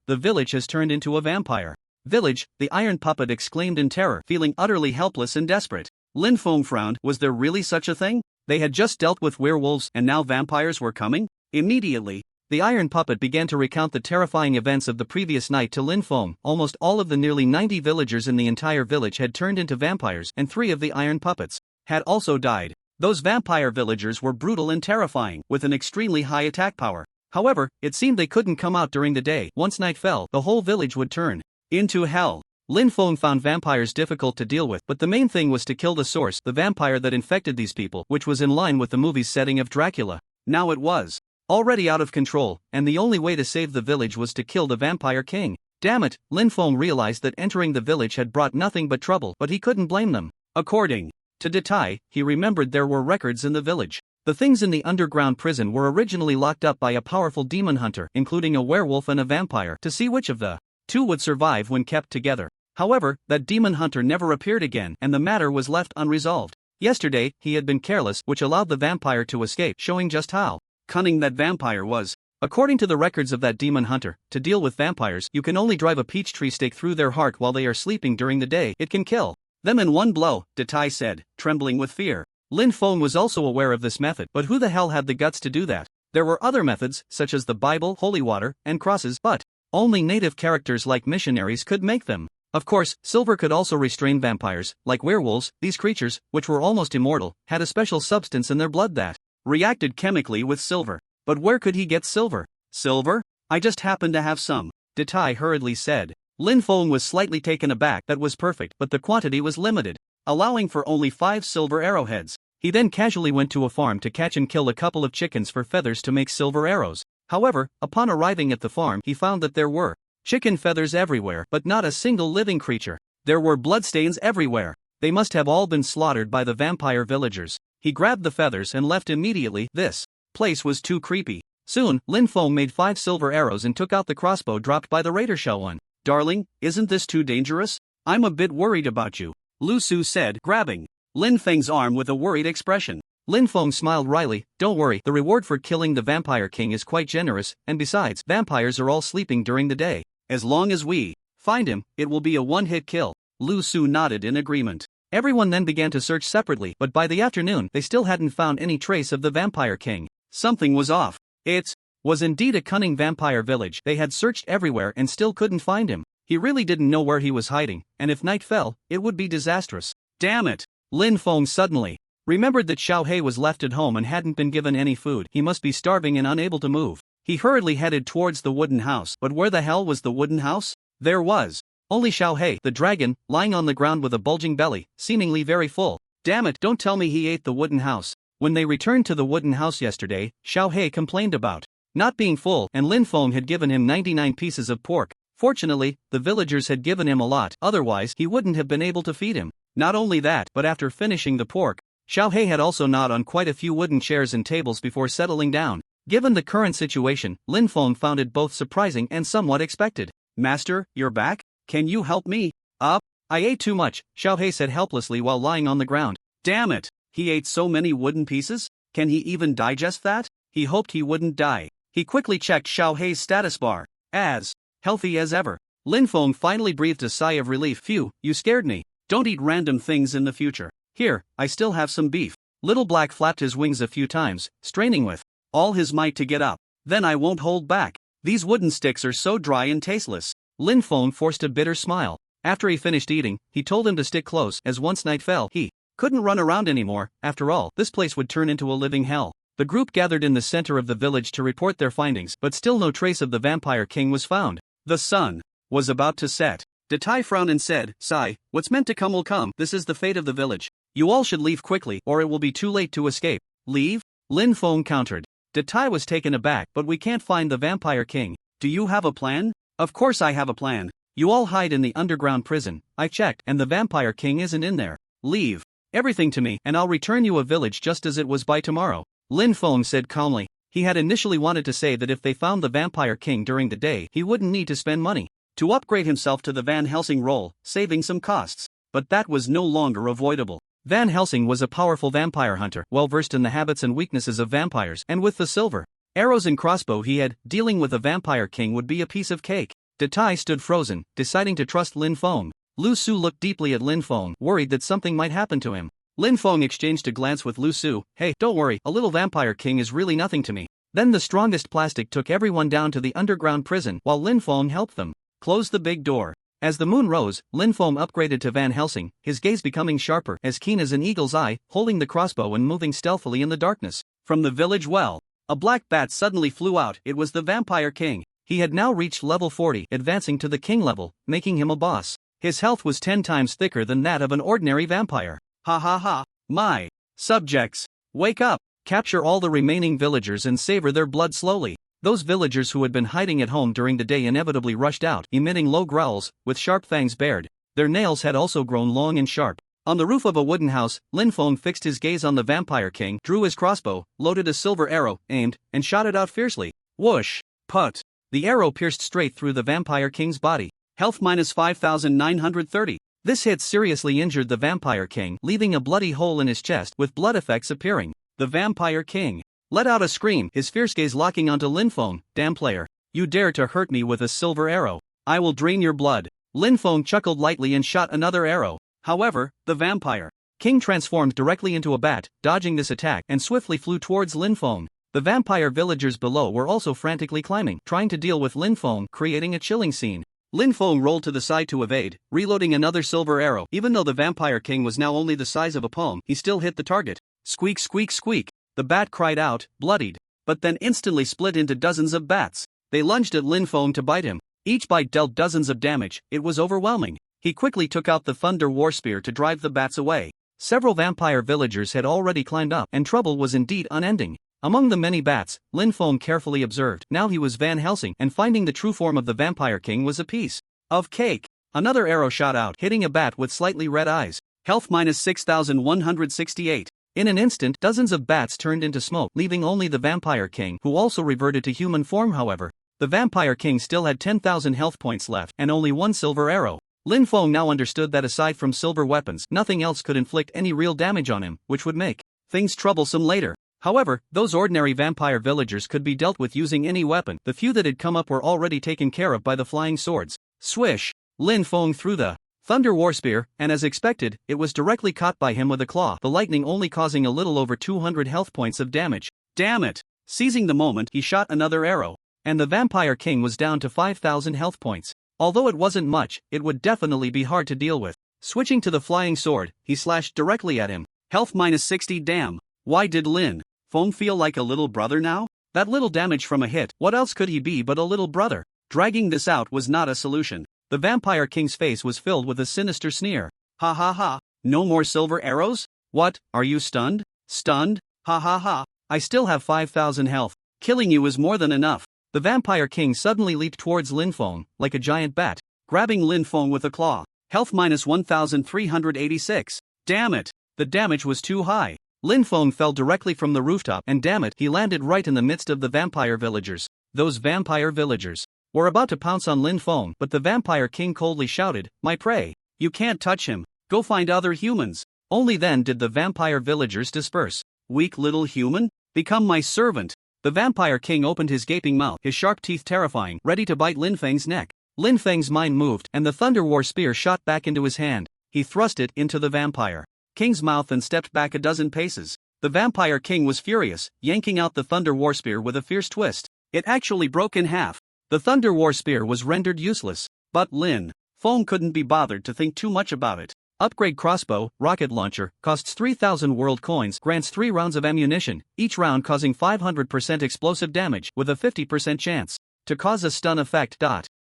has turned into a vampire." "Village," the iron puppet exclaimed in terror, feeling utterly helpless and desperate. Lin Feng frowned. Was there really such a thing? They had just dealt with werewolves and now vampires were coming? Immediately, the iron puppet began to recount the terrifying events of the previous night to Lin Feng. Almost all of the nearly 90 villagers in the entire village had turned into vampires, and 3 of the iron puppets had also died. Those vampire villagers were brutal and terrifying, with an extremely high attack power. However, it seemed they couldn't come out during the day. Once night fell, the whole village would turn into hell. Lin Feng found vampires difficult to deal with, but the main thing was to kill the source, the vampire that infected these people, which was in line with the movie's setting of Dracula. Now it was already out of control, and the only way to save the village was to kill the vampire king. Damn it, Lin Feng realized that entering the village had brought nothing but trouble, but he couldn't blame them. According to Datai, he remembered there were records in the village. The things in the underground prison were originally locked up by a powerful demon hunter, including a werewolf and a vampire. To see which of the two would survive when kept together. However, that demon hunter never appeared again and the matter was left unresolved. Yesterday, he had been careless, which allowed the vampire to escape, showing just how cunning that vampire was. According to the records of that demon hunter, to deal with vampires, you can only drive a peach tree stake through their heart while they are sleeping during the day. It can kill them in one blow, Datai said, trembling with fear. Lin Feng was also aware of this method, but who the hell had the guts to do that? There were other methods, such as the Bible, holy water, and crosses, but only native characters like missionaries could make them. Of course, silver could also restrain vampires. Like werewolves, these creatures, which were almost immortal, had a special substance in their blood that reacted chemically with silver. But where could he get silver? Silver? I just happen to have some, Datai hurriedly said. Lin Feng was slightly taken aback. That was perfect, but the quantity was limited, allowing for only 5 silver arrowheads. He then casually went to a farm to catch and kill a couple of chickens for feathers to make silver arrows. However, upon arriving at the farm, he found that there were chicken feathers everywhere, but not a single living creature. There were bloodstains everywhere. They must have all been slaughtered by the vampire villagers. He grabbed the feathers and left immediately. This place was too creepy. Soon, Lin Feng made 5 silver arrows and took out the crossbow dropped by the raider Xiaowen. Darling, isn't this too dangerous? I'm a bit worried about you, Lu Su said, grabbing Lin Feng's arm with a worried expression. Lin Feng smiled wryly. Don't worry, the reward for killing the Vampire King is quite generous, and besides, vampires are all sleeping during the day. As long as we find him, it will be a one-hit kill. Lu Su nodded in agreement. Everyone then began to search separately, but by the afternoon, they still hadn't found any trace of the Vampire King. Something was off. It was indeed a cunning vampire village. They had searched everywhere and still couldn't find him. He really didn't know where he was hiding, and if night fell, it would be disastrous. Damn it! Lin Feng suddenly remembered that Xiao He was left at home and hadn't been given any food. He must be starving and unable to move. He hurriedly headed towards the wooden house. But where the hell was the wooden house? There was only Xiao He, the dragon, lying on the ground with a bulging belly, seemingly very full. Damn it, don't tell me he ate the wooden house. When they returned to the wooden house yesterday, Xiao He complained about not being full, and Lin Feng had given him 99 pieces of pork. Fortunately, the villagers had given him a lot, otherwise he wouldn't have been able to feed him. Not only that, but after finishing the pork, Xiao He had also gnawed on quite a few wooden chairs and tables before settling down. Given the current situation, Lin Feng found it both surprising and somewhat expected. Master, you're back? Can you help me? I ate too much, Xiao He said helplessly while lying on the ground. Damn it! He ate so many wooden pieces? Can he even digest that? He hoped he wouldn't die. He quickly checked Xiao He's status bar. As healthy as ever. Lin Feng finally breathed a sigh of relief. Phew, you scared me. Don't eat random things in the future. Here, I still have some beef. Little Black flapped his wings a few times, straining with all his might to get up. Then I won't hold back. These wooden sticks are so dry and tasteless. Lin Feng forced a bitter smile. After he finished eating, he told him to stick close, as once night fell, he couldn't run around anymore. After all, this place would turn into a living hell. The group gathered in the center of the village to report their findings, but still no trace of the Vampire King was found. The sun was about to set. Datai frowned and said, Sai, what's meant to come will come. This is the fate of the village. You all should leave quickly, or it will be too late to escape. Leave? Lin Feng countered. Datai was taken aback. But we can't find the Vampire King. Do you have a plan? Of course I have a plan. You all hide in the underground prison. I checked, and the Vampire King isn't in there. Leave everything to me, and I'll return you a village just as it was by tomorrow. Lin Feng said calmly. He had initially wanted to say that if they found the Vampire King during the day, he wouldn't need to spend money to upgrade himself to the Van Helsing role, saving some costs. But that was no longer avoidable. Van Helsing was a powerful vampire hunter, well versed in the habits and weaknesses of vampires, and with the silver arrows and crossbow he had, dealing with a Vampire King would be a piece of cake. Datai stood frozen, deciding to trust Lin Feng. Lu Su looked deeply at Lin Feng, worried that something might happen to him. Lin Feng exchanged a glance with Lu Su. Hey, don't worry, a little Vampire King is really nothing to me. Then the strongest plastic took everyone down to the underground prison while Lin Feng helped them close the big door. As the moon rose, Lin Feng upgraded to Van Helsing, his gaze becoming sharper, as keen as an eagle's eye, holding the crossbow and moving stealthily in the darkness. From the village well, a black bat suddenly flew out. It was the Vampire King. He had now reached level 40, advancing to the king level, making him a boss. His health was 10 times thicker than that of an ordinary vampire. Ha ha ha. My subjects, wake up. Capture all the remaining villagers and savor their blood slowly. Those villagers who had been hiding at home during the day inevitably rushed out, emitting low growls, with sharp fangs bared. Their nails had also grown long and sharp. On the roof of a wooden house, Lin Feng fixed his gaze on the Vampire King, drew his crossbow, loaded a silver arrow, aimed, and shot it out fiercely. Whoosh! Put! The arrow pierced straight through the Vampire King's body. Health minus 5,930. This hit seriously injured the Vampire King, leaving a bloody hole in his chest with blood effects appearing. The Vampire King let out a scream, his fierce gaze locking onto Lin Feng. Damn player. You dare to hurt me with a silver arrow. I will drain your blood. Lin Feng chuckled lightly and shot another arrow. However, the Vampire King transformed directly into a bat, dodging this attack, and swiftly flew towards Lin Feng. The vampire villagers below were also frantically climbing, trying to deal with Lin Feng, creating a chilling scene. Lin Feng rolled to the side to evade, reloading another silver arrow. Even though the Vampire King was now only the size of a palm, he still hit the target. Squeak, squeak, squeak. The bat cried out, bloodied, but then instantly split into dozens of bats. They lunged at Lin Feng to bite him. Each bite dealt dozens of damage. It was overwhelming. He quickly took out the Thunder War Spear to drive the bats away. Several vampire villagers had already climbed up, and trouble was indeed unending. Among the many bats, Lin Feng carefully observed. Now he was Van Helsing, and finding the true form of the Vampire King was a piece of cake. Another arrow shot out, hitting a bat with slightly red eyes. Health minus 6,168. In an instant, dozens of bats turned into smoke, leaving only the Vampire King, who also reverted to human form. However, the Vampire King still had 10,000 health points left, and only one silver arrow. Lin Feng now understood that aside from silver weapons, nothing else could inflict any real damage on him, which would make things troublesome later. However, those ordinary vampire villagers could be dealt with using any weapon. The few that had come up were already taken care of by the flying swords. Swish! Lin Feng threw the Thunder War Spear, and as expected, it was directly caught by him with a claw, the lightning only causing a little over 200 health points of damage. Damn it! Seizing the moment, he shot another arrow, and the Vampire King was down to 5,000 health points. Although it wasn't much, it would definitely be hard to deal with. Switching to the flying sword, he slashed directly at him. Health minus 60. Damn. Why did Lin Feng feel like a little brother now? That little damage from a hit, what else could he be but a little brother? Dragging this out was not a solution. The Vampire King's face was filled with a sinister sneer. Ha ha ha. No more silver arrows? What, are you stunned? Stunned? Ha ha ha. I still have 5,000 health. Killing you is more than enough. The Vampire King suddenly leaped towards Lin Feng, like a giant bat, grabbing Lin Feng with a claw. Health minus 1,386. Damn it. The damage was too high. Lin Feng fell directly from the rooftop, and damn it, he landed right in the midst of the vampire villagers. Those vampire villagers were about to pounce on Lin Feng, but the Vampire King coldly shouted, "My prey! You can't touch him. Go find other humans." Only then did the vampire villagers disperse. Weak little human? Become my servant. The Vampire King opened his gaping mouth, his sharp teeth terrifying, ready to bite Lin Feng's neck. Lin Feng's mind moved, and the Thunder War Spear shot back into his hand. He thrust it into the Vampire King's mouth and stepped back a dozen paces. The Vampire King was furious, yanking out the Thunder War Spear with a fierce twist. It actually broke in half. The Thunder War Spear was rendered useless, but Lin Feng couldn't be bothered to think too much about it. Upgrade crossbow, rocket launcher, costs 3,000 world coins, grants 3 rounds of ammunition, each round causing 500% explosive damage, with a 50% chance to cause a stun effect.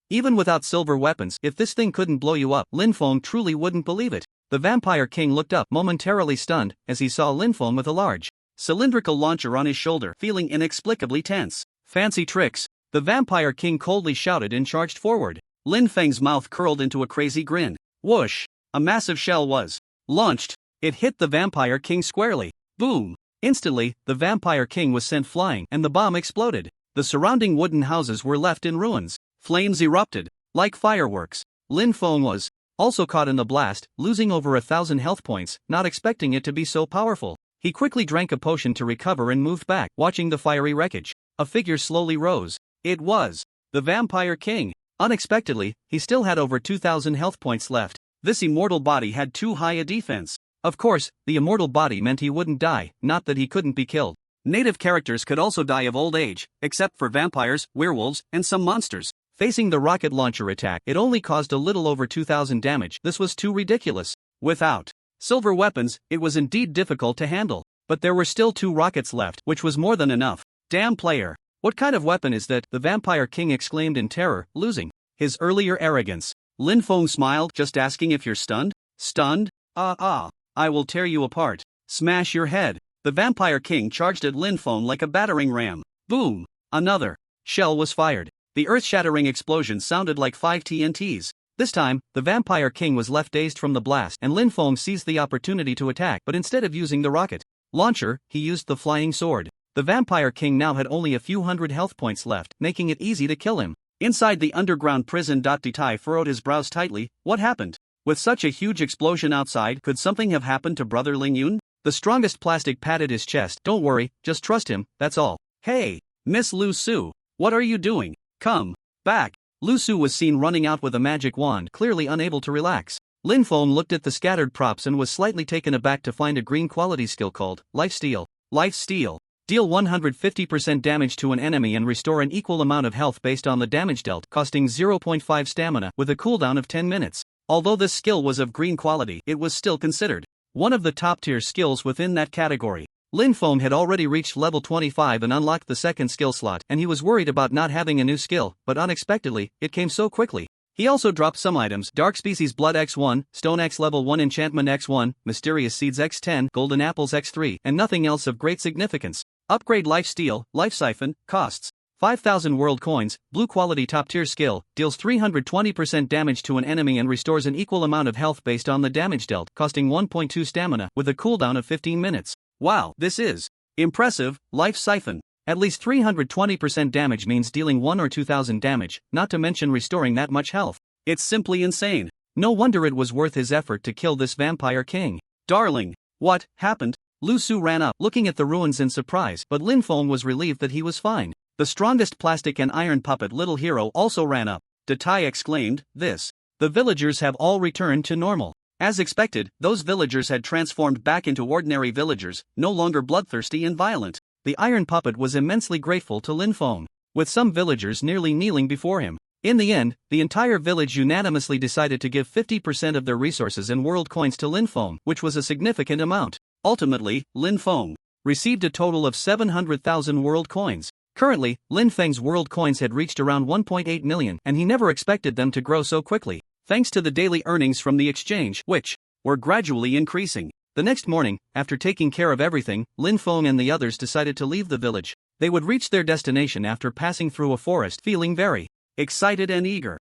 Even without silver weapons, if this thing couldn't blow you up, Lin Feng truly wouldn't believe it. The Vampire King looked up, momentarily stunned, as he saw Lin Feng with a large cylindrical launcher on his shoulder, feeling inexplicably tense. Fancy tricks. The Vampire King coldly shouted and charged forward. Lin Feng's mouth curled into a crazy grin. Whoosh! A massive shell was launched. It hit the Vampire King squarely. Boom! Instantly, the Vampire King was sent flying, and the bomb exploded. The surrounding wooden houses were left in ruins. Flames erupted like fireworks. Lin Feng was also caught in the blast, losing over 1,000 health points, not expecting it to be so powerful. He quickly drank a potion to recover and moved back, watching the fiery wreckage. A figure slowly rose. It was the Vampire King. Unexpectedly, he still had over 2,000 health points left. This immortal body had too high a defense. Of course, the immortal body meant he wouldn't die, not that he couldn't be killed. Native characters could also die of old age, except for vampires, werewolves, and some monsters. Facing the rocket launcher attack, it only caused a little over 2,000 damage. This was too ridiculous. Without silver weapons, it was indeed difficult to handle. But there were still 2 rockets left, which was more than enough. Damn player. What kind of weapon is that? The Vampire King exclaimed in terror, losing his earlier arrogance. Lin Feng smiled, just asking if you're stunned? Stunned? I will tear you apart. Smash your head. The Vampire King charged at Lin Feng like a battering ram. Boom! Another shell was fired. The earth-shattering explosion sounded like 5 TNTs. This time, the Vampire King was left dazed from the blast, and Lin Feng seized the opportunity to attack, but instead of using the rocket launcher, he used the flying sword. The The Vampire King now had only a few hundred health points left, making it easy to kill him. Inside the underground prison. Detai furrowed his brows tightly. What happened? With such a huge explosion outside, could something have happened to Brother Ling Yun? The strongest plastic patted his chest. Don't worry, just trust him, that's all. Hey, Miss Lu Su, what are you doing? Come back. Lu Su was seen running out with a magic wand, clearly unable to relax. Lin Feng looked at the scattered props and was slightly taken aback to find a green quality skill called Life Steal. Life Steal. Deal 150% damage to an enemy and restore an equal amount of health based on the damage dealt, costing 0.5 stamina with a cooldown of 10 minutes. Although this skill was of green quality, it was still considered one of the top-tier skills within that category. Lin Feng had already reached level 25 and unlocked the second skill slot, and he was worried about not having a new skill, but unexpectedly, it came so quickly. He also dropped some items: Dark Species Blood X1, Stone X Level 1 Enchantment X1, Mysterious Seeds X10, Golden Apples X3, and nothing else of great significance. Upgrade Life Steal, Life Siphon, costs 5,000 world coins, blue quality top tier skill, deals 320% damage to an enemy and restores an equal amount of health based on the damage dealt, costing 1.2 stamina, with a cooldown of 15 minutes. Wow, this is impressive. Life Siphon. At least 320% damage means dealing 1 or 2,000 damage, not to mention restoring that much health. It's simply insane. No wonder it was worth his effort to kill this Vampire King. Darling, what happened? Lu Su ran up, looking at the ruins in surprise, but Lin Feng was relieved that he was fine. The strongest plastic and iron puppet Little Hero also ran up. Detai exclaimed, "This. The villagers have all returned to normal." As expected, those villagers had transformed back into ordinary villagers, no longer bloodthirsty and violent. The iron puppet was immensely grateful to Lin Feng, with some villagers nearly kneeling before him. In the end, the entire village unanimously decided to give 50% of their resources and world coins to Lin Feng, which was a significant amount. Ultimately, Lin Feng received a total of 700,000 world coins. Currently, Lin Feng's world coins had reached around 1.8 million, and he never expected them to grow so quickly, thanks to the daily earnings from the exchange, which were gradually increasing. The next morning, after taking care of everything, Lin Feng and the others decided to leave the village. They would reach their destination after passing through a forest, feeling very excited and eager.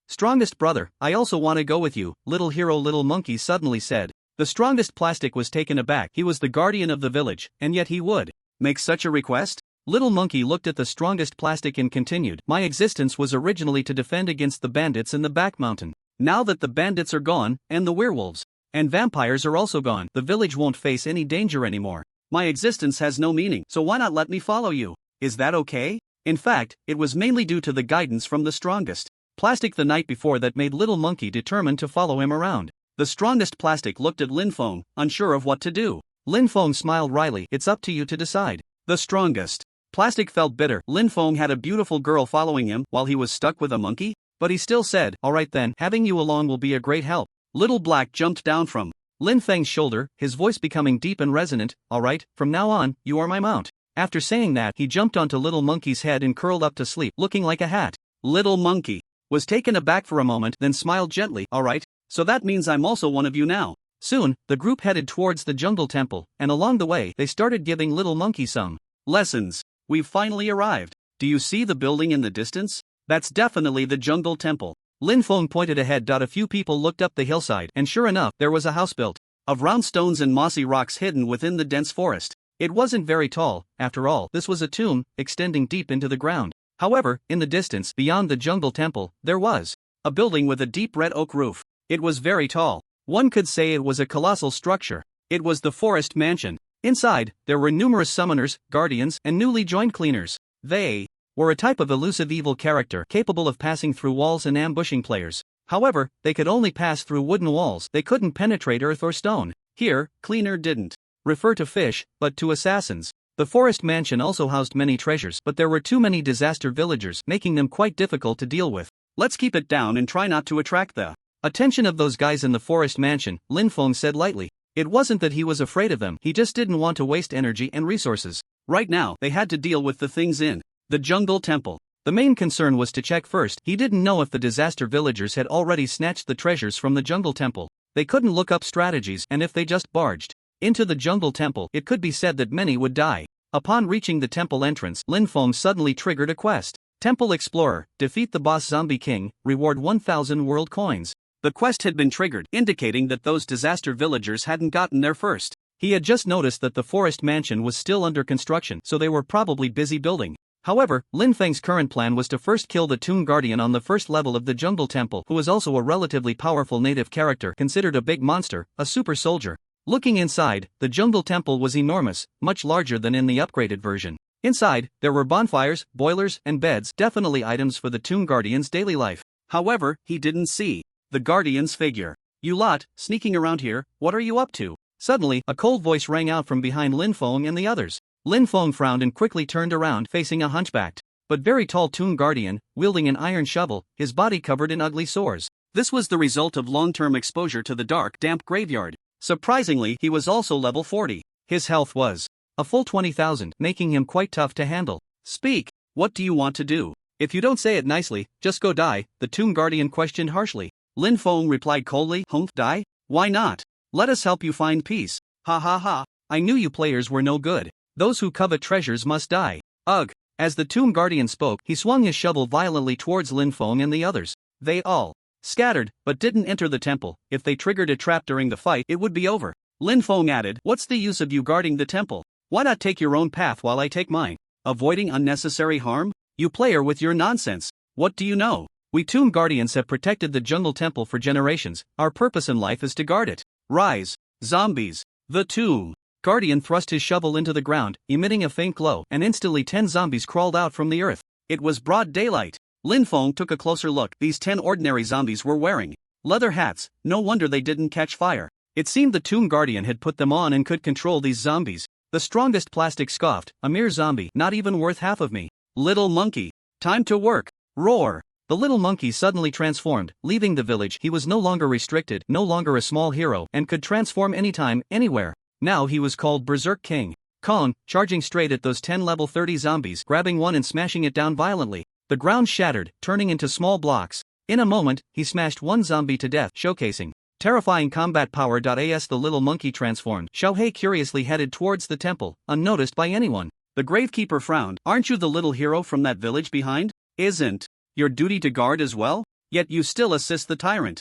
Strongest brother, I also want to go with you, Little Hero Little Monkey suddenly said. The strongest plastic was taken aback. He was the guardian of the village, and yet he would make such a request? Little Monkey looked at the strongest plastic and continued, "My existence was originally to defend against the bandits in the back mountain. Now that the bandits are gone, and the werewolves and vampires are also gone, the village won't face any danger anymore. My existence has no meaning, so why not let me follow you? Is that okay?" In fact, it was mainly due to the guidance from the strongest plastic the night before that made Little Monkey determined to follow him around. The strongest plastic looked at Lin Feng, unsure of what to do. Lin Feng smiled wryly. "It's up to you to decide." The strongest plastic felt bitter. Lin Feng had a beautiful girl following him while he was stuck with a monkey? But he still said, "Alright then, having you along will be a great help." Little Black jumped down from Lin Feng's shoulder, his voice becoming deep and resonant. "Alright, from now on, you are my mount." After saying that, he jumped onto Little Monkey's head and curled up to sleep, looking like a hat. Little Monkey was taken aback for a moment, then smiled gently. "Alright, so that means I'm also one of you now." Soon, the group headed towards the jungle temple, and along the way, they started giving Little Monkey some lessons. "We've finally arrived. Do you see the building in the distance? That's definitely the jungle temple." Lin Feng pointed ahead. A few people looked up the hillside, and sure enough, there was a house built of round stones and mossy rocks hidden within the dense forest. It wasn't very tall, after all, this was a tomb, extending deep into the ground. However, in the distance, beyond the jungle temple, there was a building with a deep red oak roof. It was very tall. One could say it was a colossal structure. It was the Forest Mansion. Inside, there were numerous summoners, guardians, and newly joined cleaners. They were a type of elusive evil character capable of passing through walls and ambushing players. However, they could only pass through wooden walls. They couldn't penetrate earth or stone. Here, cleaner didn't refer to fish, but to assassins. The Forest Mansion also housed many treasures, but there were too many disaster villagers, making them quite difficult to deal with. "Let's keep it down and try not to attract the attention of those guys in the Forest Mansion," Lin Feng said lightly. It wasn't that he was afraid of them, he just didn't want to waste energy and resources. Right now, they had to deal with the things in the jungle temple. The main concern was to check first. He didn't know if the disaster villagers had already snatched the treasures from the jungle temple. They couldn't look up strategies, and if they just barged into the jungle temple, it could be said that many would die. Upon reaching the temple entrance, Lin Feng suddenly triggered a quest. Temple Explorer, defeat the boss Zombie King, reward 1,000 world coins. The quest had been triggered, indicating that those disaster villagers hadn't gotten there first. He had just noticed that the forest mansion was still under construction, so they were probably busy building. However, Lin Feng's current plan was to first kill the Tomb Guardian on the first level of the Jungle Temple, who was also a relatively powerful native character considered a big monster, a super soldier. Looking inside, the Jungle Temple was enormous, much larger than in the upgraded version. Inside, there were bonfires, boilers, and beds, definitely items for the Tomb Guardian's daily life. However, he didn't see the Guardian's figure. "You lot, sneaking around here, what are you up to?" Suddenly, a cold voice rang out from behind Lin Feng and the others. Lin Feng frowned and quickly turned around, facing a hunchbacked but very tall Tomb Guardian, wielding an iron shovel, his body covered in ugly sores. This was the result of long-term exposure to the dark, damp graveyard. Surprisingly, he was also level 40. His health was a full 20,000, making him quite tough to handle. "Speak, what do you want to do? If you don't say it nicely, just go die," the Tomb Guardian questioned harshly. Lin Feng replied coldly, "Humph, die? Why not? Let us help you find peace. Ha ha ha, I knew you players were no good. Those who covet treasures must die. Ugh." As the Tomb Guardian spoke, he swung his shovel violently towards Lin Feng and the others. They all scattered, but didn't enter the temple. If they triggered a trap during the fight, it would be over. Lin Feng added, "What's the use of you guarding the temple? Why not take your own path while I take mine? Avoiding unnecessary harm? You player with your nonsense. What do you know? We Tomb Guardians have protected the Jungle Temple for generations. Our purpose in life is to guard it. Rise, zombies." The Tomb Guardian thrust his shovel into the ground, emitting a faint glow, and instantly 10 zombies crawled out from the earth. It was broad daylight. Lin Feng took a closer look. These 10 ordinary zombies were wearing leather hats. No wonder they didn't catch fire. It seemed the Tomb Guardian had put them on and could control these zombies. The strongest plastic scoffed, "A mere zombie, not even worth half of me. Little monkey, time to work." Roar. The little monkey suddenly transformed, leaving the village. He was no longer restricted, no longer a small hero, and could transform anytime, anywhere. Now he was called Berserk King Kong, charging straight at those 10 level 30 zombies, grabbing one and smashing it down violently. The ground shattered, turning into small blocks. In a moment, he smashed one zombie to death, showcasing terrifying combat power. As the little monkey transformed, Xiaohei curiously headed towards the temple, unnoticed by anyone. The Gravekeeper frowned. "Aren't you the little hero from that village behind? Isn't your duty to guard as well? Yet you still assist the tyrant."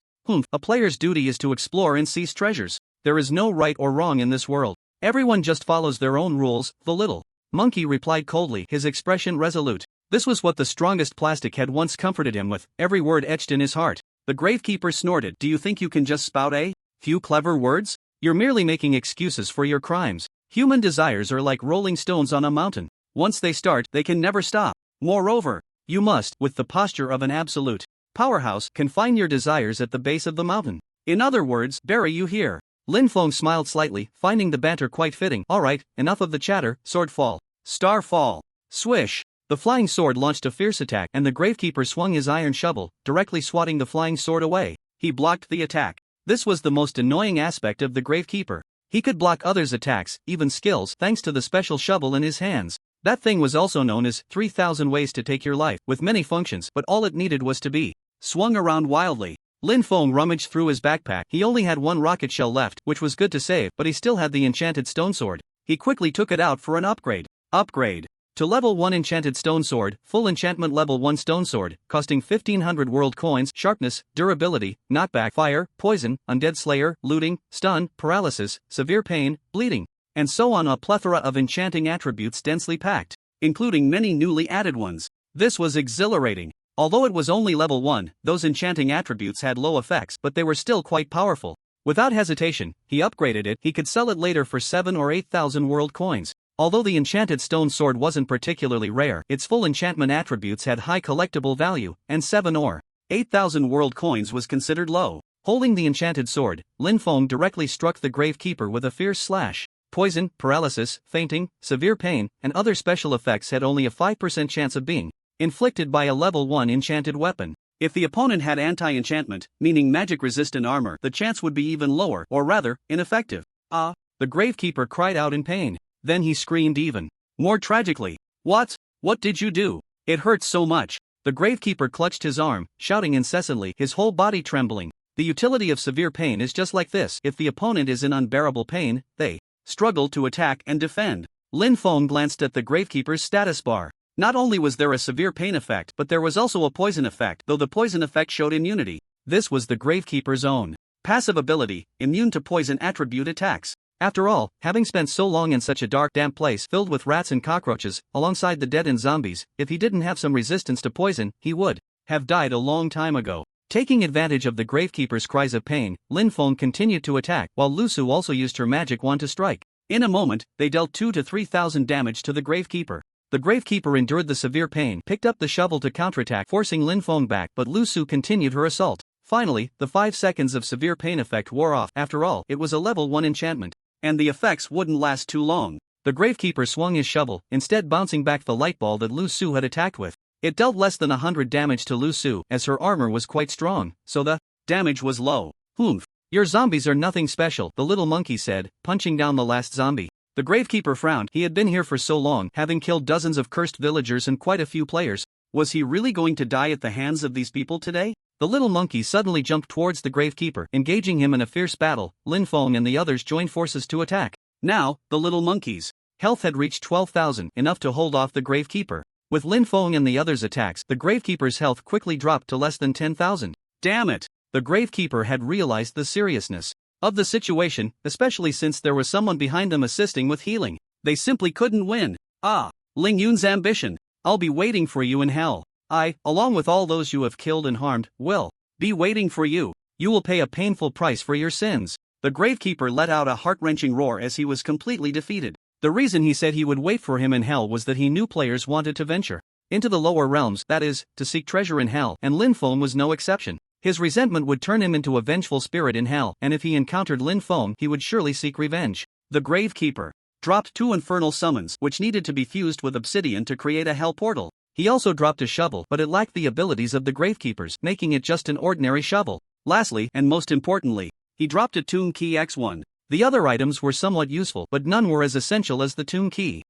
A player's duty is to explore and seize treasures. There is no right or wrong in this world. Everyone just follows their own rules, the little monkey replied coldly, his expression resolute. This was what the strongest plastic had once comforted him with, every word etched in his heart. The Gravekeeper snorted. "Do you think you can just spout a few clever words? You're merely making excuses for your crimes. Human desires are like rolling stones on a mountain. Once they start, they can never stop. Moreover, you must, with the posture of an absolute powerhouse, confine your desires at the base of the mountain. In other words, bury you here." Lin Feng smiled slightly, finding the banter quite fitting. "Alright, enough of the chatter, sword fall. Star fall." Swish! The flying sword launched a fierce attack, and the Gravekeeper swung his iron shovel, directly swatting the flying sword away. He blocked the attack. This was the most annoying aspect of the Gravekeeper. He could block others' attacks, even skills, thanks to the special shovel in his hands. That thing was also known as 3000 ways to take your life, with many functions, but all it needed was to be swung around wildly. Lin Feng rummaged through his backpack. He only had one rocket shell left, which was good to save, but he still had the enchanted stone sword. He quickly took it out for an upgrade. To level 1 enchanted stone sword, full enchantment level 1 stone sword, costing 1500 world coins, sharpness, durability, knockback, fire, poison, undead slayer, looting, stun, paralysis, severe pain, bleeding, and so on. A plethora of enchanting attributes densely packed, including many newly added ones. This was exhilarating. Although it was only level 1, those enchanting attributes had low effects, but they were still quite powerful. Without hesitation, he upgraded it. He could sell it later for 7 or 8,000 world coins. Although the enchanted stone sword wasn't particularly rare, its full enchantment attributes had high collectible value, and 7 or 8,000 world coins was considered low. Holding the enchanted sword, Lin Feng directly struck the Gravekeeper with a fierce slash. Poison, paralysis, fainting, severe pain, and other special effects had only a 5% chance of being inflicted by a level 1 enchanted weapon. If the opponent had anti-enchantment, meaning magic-resistant armor, the chance would be even lower, or rather, ineffective. The Gravekeeper cried out in pain. Then he screamed even more tragically. What did you do? It hurts so much." The Gravekeeper clutched his arm, shouting incessantly, his whole body trembling. The utility of severe pain is just like this. If the opponent is in unbearable pain, they struggle to attack and defend. Lin Feng glanced at the Gravekeeper's status bar. Not only was there a severe pain effect, but there was also a poison effect, though the poison effect showed immunity. This was the Gravekeeper's own passive ability, immune to poison attribute attacks. After all, having spent so long in such a dark, damp place filled with rats and cockroaches, alongside the dead and zombies, if he didn't have some resistance to poison, he would have died a long time ago. Taking advantage of the Gravekeeper's cries of pain, Lin Feng continued to attack, while Lu Su also used her magic wand to strike. In a moment, they dealt 2,000 to 3,000 damage to the Gravekeeper. The Gravekeeper endured the severe pain, picked up the shovel to counterattack, forcing Lin Feng back, but Lu Su continued her assault. Finally, the 5 seconds of severe pain effect wore off. After all, it was a level 1 enchantment, and the effects wouldn't last too long. The Gravekeeper swung his shovel, instead bouncing back the light ball that Lu Su had attacked with. It dealt less than 100 damage to Lu Su, as her armor was quite strong, so the damage was low. "Humph. Your zombies are nothing special," the little monkey said, punching down the last zombie. The Gravekeeper frowned. He had been here for so long, having killed dozens of cursed villagers and quite a few players. Was he really going to die at the hands of these people today? The little monkey suddenly jumped towards the Gravekeeper, engaging him in a fierce battle. Lin Feng and the others joined forces to attack. Now, the little monkey's health had reached 12,000, enough to hold off the Gravekeeper. With Lin Feng and the others' attacks, the Gravekeeper's health quickly dropped to less than 10,000. Damn it! The Gravekeeper had realized the seriousness of the situation, especially since there was someone behind them assisting with healing. They simply couldn't win. "Ah, Ling Yun's ambition. I'll be waiting for you in hell. I, along with all those you have killed and harmed, will be waiting for you. You will pay a painful price for your sins." The Gravekeeper let out a heart-wrenching roar as he was completely defeated. The reason he said he would wait for him in hell was that he knew players wanted to venture into the lower realms, that is, to seek treasure in hell, and Lin Feng was no exception. His resentment would turn him into a vengeful spirit in hell, and if he encountered Lin Feng, he would surely seek revenge. The Gravekeeper dropped 2 infernal summons, which needed to be fused with obsidian to create a hell portal. He also dropped a shovel, but it lacked the abilities of the Gravekeepers, making it just an ordinary shovel. Lastly, and most importantly, he dropped a Tomb Key X1. The other items were somewhat useful, but none were as essential as the Tomb Key.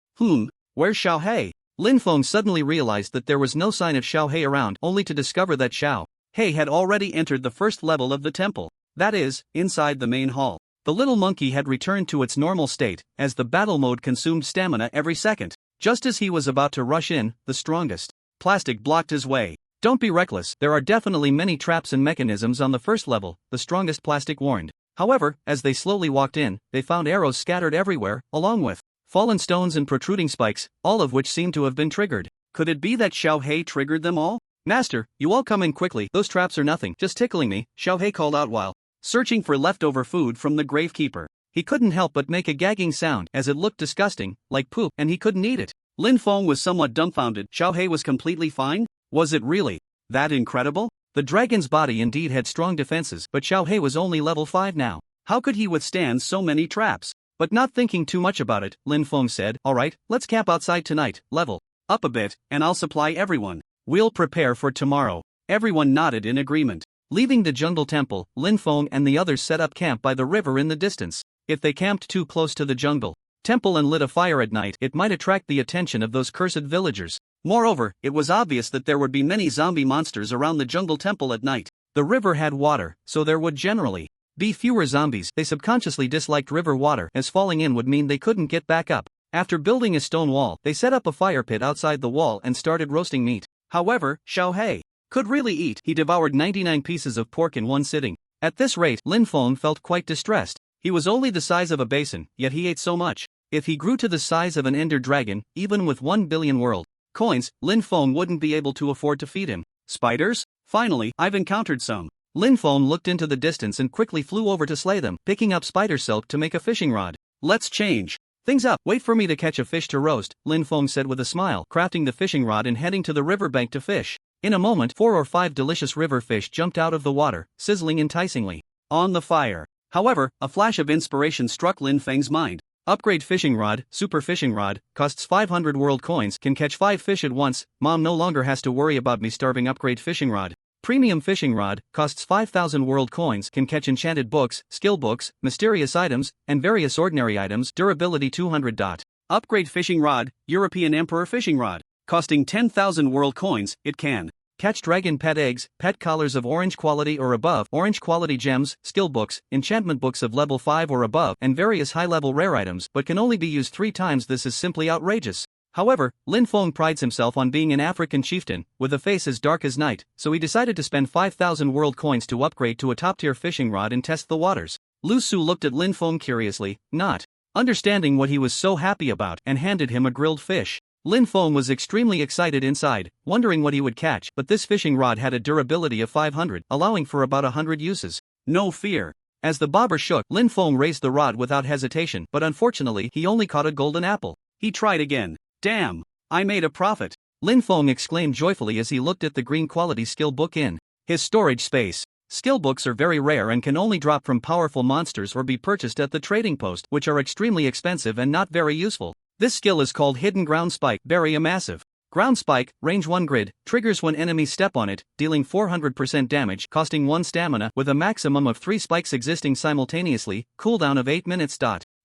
Where's Xiao He? Lin Feng suddenly realized that there was no sign of Xiao He around, only to discover that Xiao He had already entered the first level of the temple. That is, inside the main hall. The little monkey had returned to its normal state, as the battle mode consumed stamina every second. Just as he was about to rush in, the strongest plastic blocked his way. "Don't be reckless, there are definitely many traps and mechanisms on the first level," the strongest plastic warned. However, as they slowly walked in, they found arrows scattered everywhere, along with fallen stones and protruding spikes, all of which seemed to have been triggered. Could it be that Xiao He triggered them all? "Master, you all come in quickly, those traps are nothing, just tickling me," Xiao He called out while searching for leftover food from the Gravekeeper. He couldn't help but make a gagging sound, as it looked disgusting, like poop, and he couldn't eat it. Lin Feng was somewhat dumbfounded. Xiao He was completely fine? Was it really that incredible? The dragon's body indeed had strong defenses, but Xiao He was only level 5 now. How could he withstand so many traps? But not thinking too much about it, Lin Feng said, "Alright, let's camp outside tonight, level up a bit, and I'll supply everyone. We'll prepare for tomorrow." Everyone nodded in agreement. Leaving the jungle temple, Lin Feng and the others set up camp by the river in the distance. If they camped too close to the jungle temple and lit a fire at night, it might attract the attention of those cursed villagers. Moreover, it was obvious that there would be many zombie monsters around the jungle temple at night. The river had water, so there would generally be fewer zombies. They subconsciously disliked river water, as falling in would mean they couldn't get back up. After building a stone wall, they set up a fire pit outside the wall and started roasting meat. However, Xiao He could really eat. He devoured 99 pieces of pork in one sitting. At this rate, Lin Feng felt quite distressed. He was only the size of a basin, yet he ate so much. If he grew to the size of an ender dragon, even with 1 billion world coins, Lin Feng wouldn't be able to afford to feed him. "Spiders? Finally, I've encountered some." Lin Feng looked into the distance and quickly flew over to slay them, picking up spider silk to make a fishing rod. "Let's change things up. Wait for me to catch a fish to roast," Lin Feng said with a smile, crafting the fishing rod and heading to the riverbank to fish. In a moment, 4 or 5 delicious river fish jumped out of the water, sizzling enticingly on the fire. However, a flash of inspiration struck Lin Feng's mind. Upgrade fishing rod, super fishing rod, costs 500 world coins, can catch 5 fish at once. Mom no longer has to worry about me starving. Upgrade fishing rod. Premium fishing rod, costs 5,000 world coins, can catch enchanted books, skill books, mysterious items, and various ordinary items. Durability 200. Upgrade fishing rod, European Emperor fishing rod. Costing 10,000 world coins, it can catch dragon pet eggs, pet collars of orange quality or above, orange quality gems, skill books, enchantment books of level 5 or above, and various high-level rare items, but can only be used 3 times. This is simply outrageous. However, Lin Feng prides himself on being an African chieftain, with a face as dark as night, so he decided to spend 5,000 world coins to upgrade to a top-tier fishing rod and test the waters. Lu Su looked at Lin Feng curiously, not understanding what he was so happy about, and handed him a grilled fish. Lin Feng was extremely excited inside, wondering what he would catch, but this fishing rod had a durability of 500, allowing for about 100 uses. No fear. As the bobber shook, Lin Feng raised the rod without hesitation, but unfortunately he only caught a golden apple. He tried again. Damn! I made a profit! Lin Feng exclaimed joyfully as he looked at the green quality skill book in his storage space. Skill books are very rare and can only drop from powerful monsters or be purchased at the trading post, which are extremely expensive and not very useful. This skill is called Hidden Ground Spike. Bury a massive ground spike, range 1 grid, triggers when enemies step on it, dealing 400% damage, costing 1 stamina, with a maximum of 3 spikes existing simultaneously, cooldown of 8 minutes.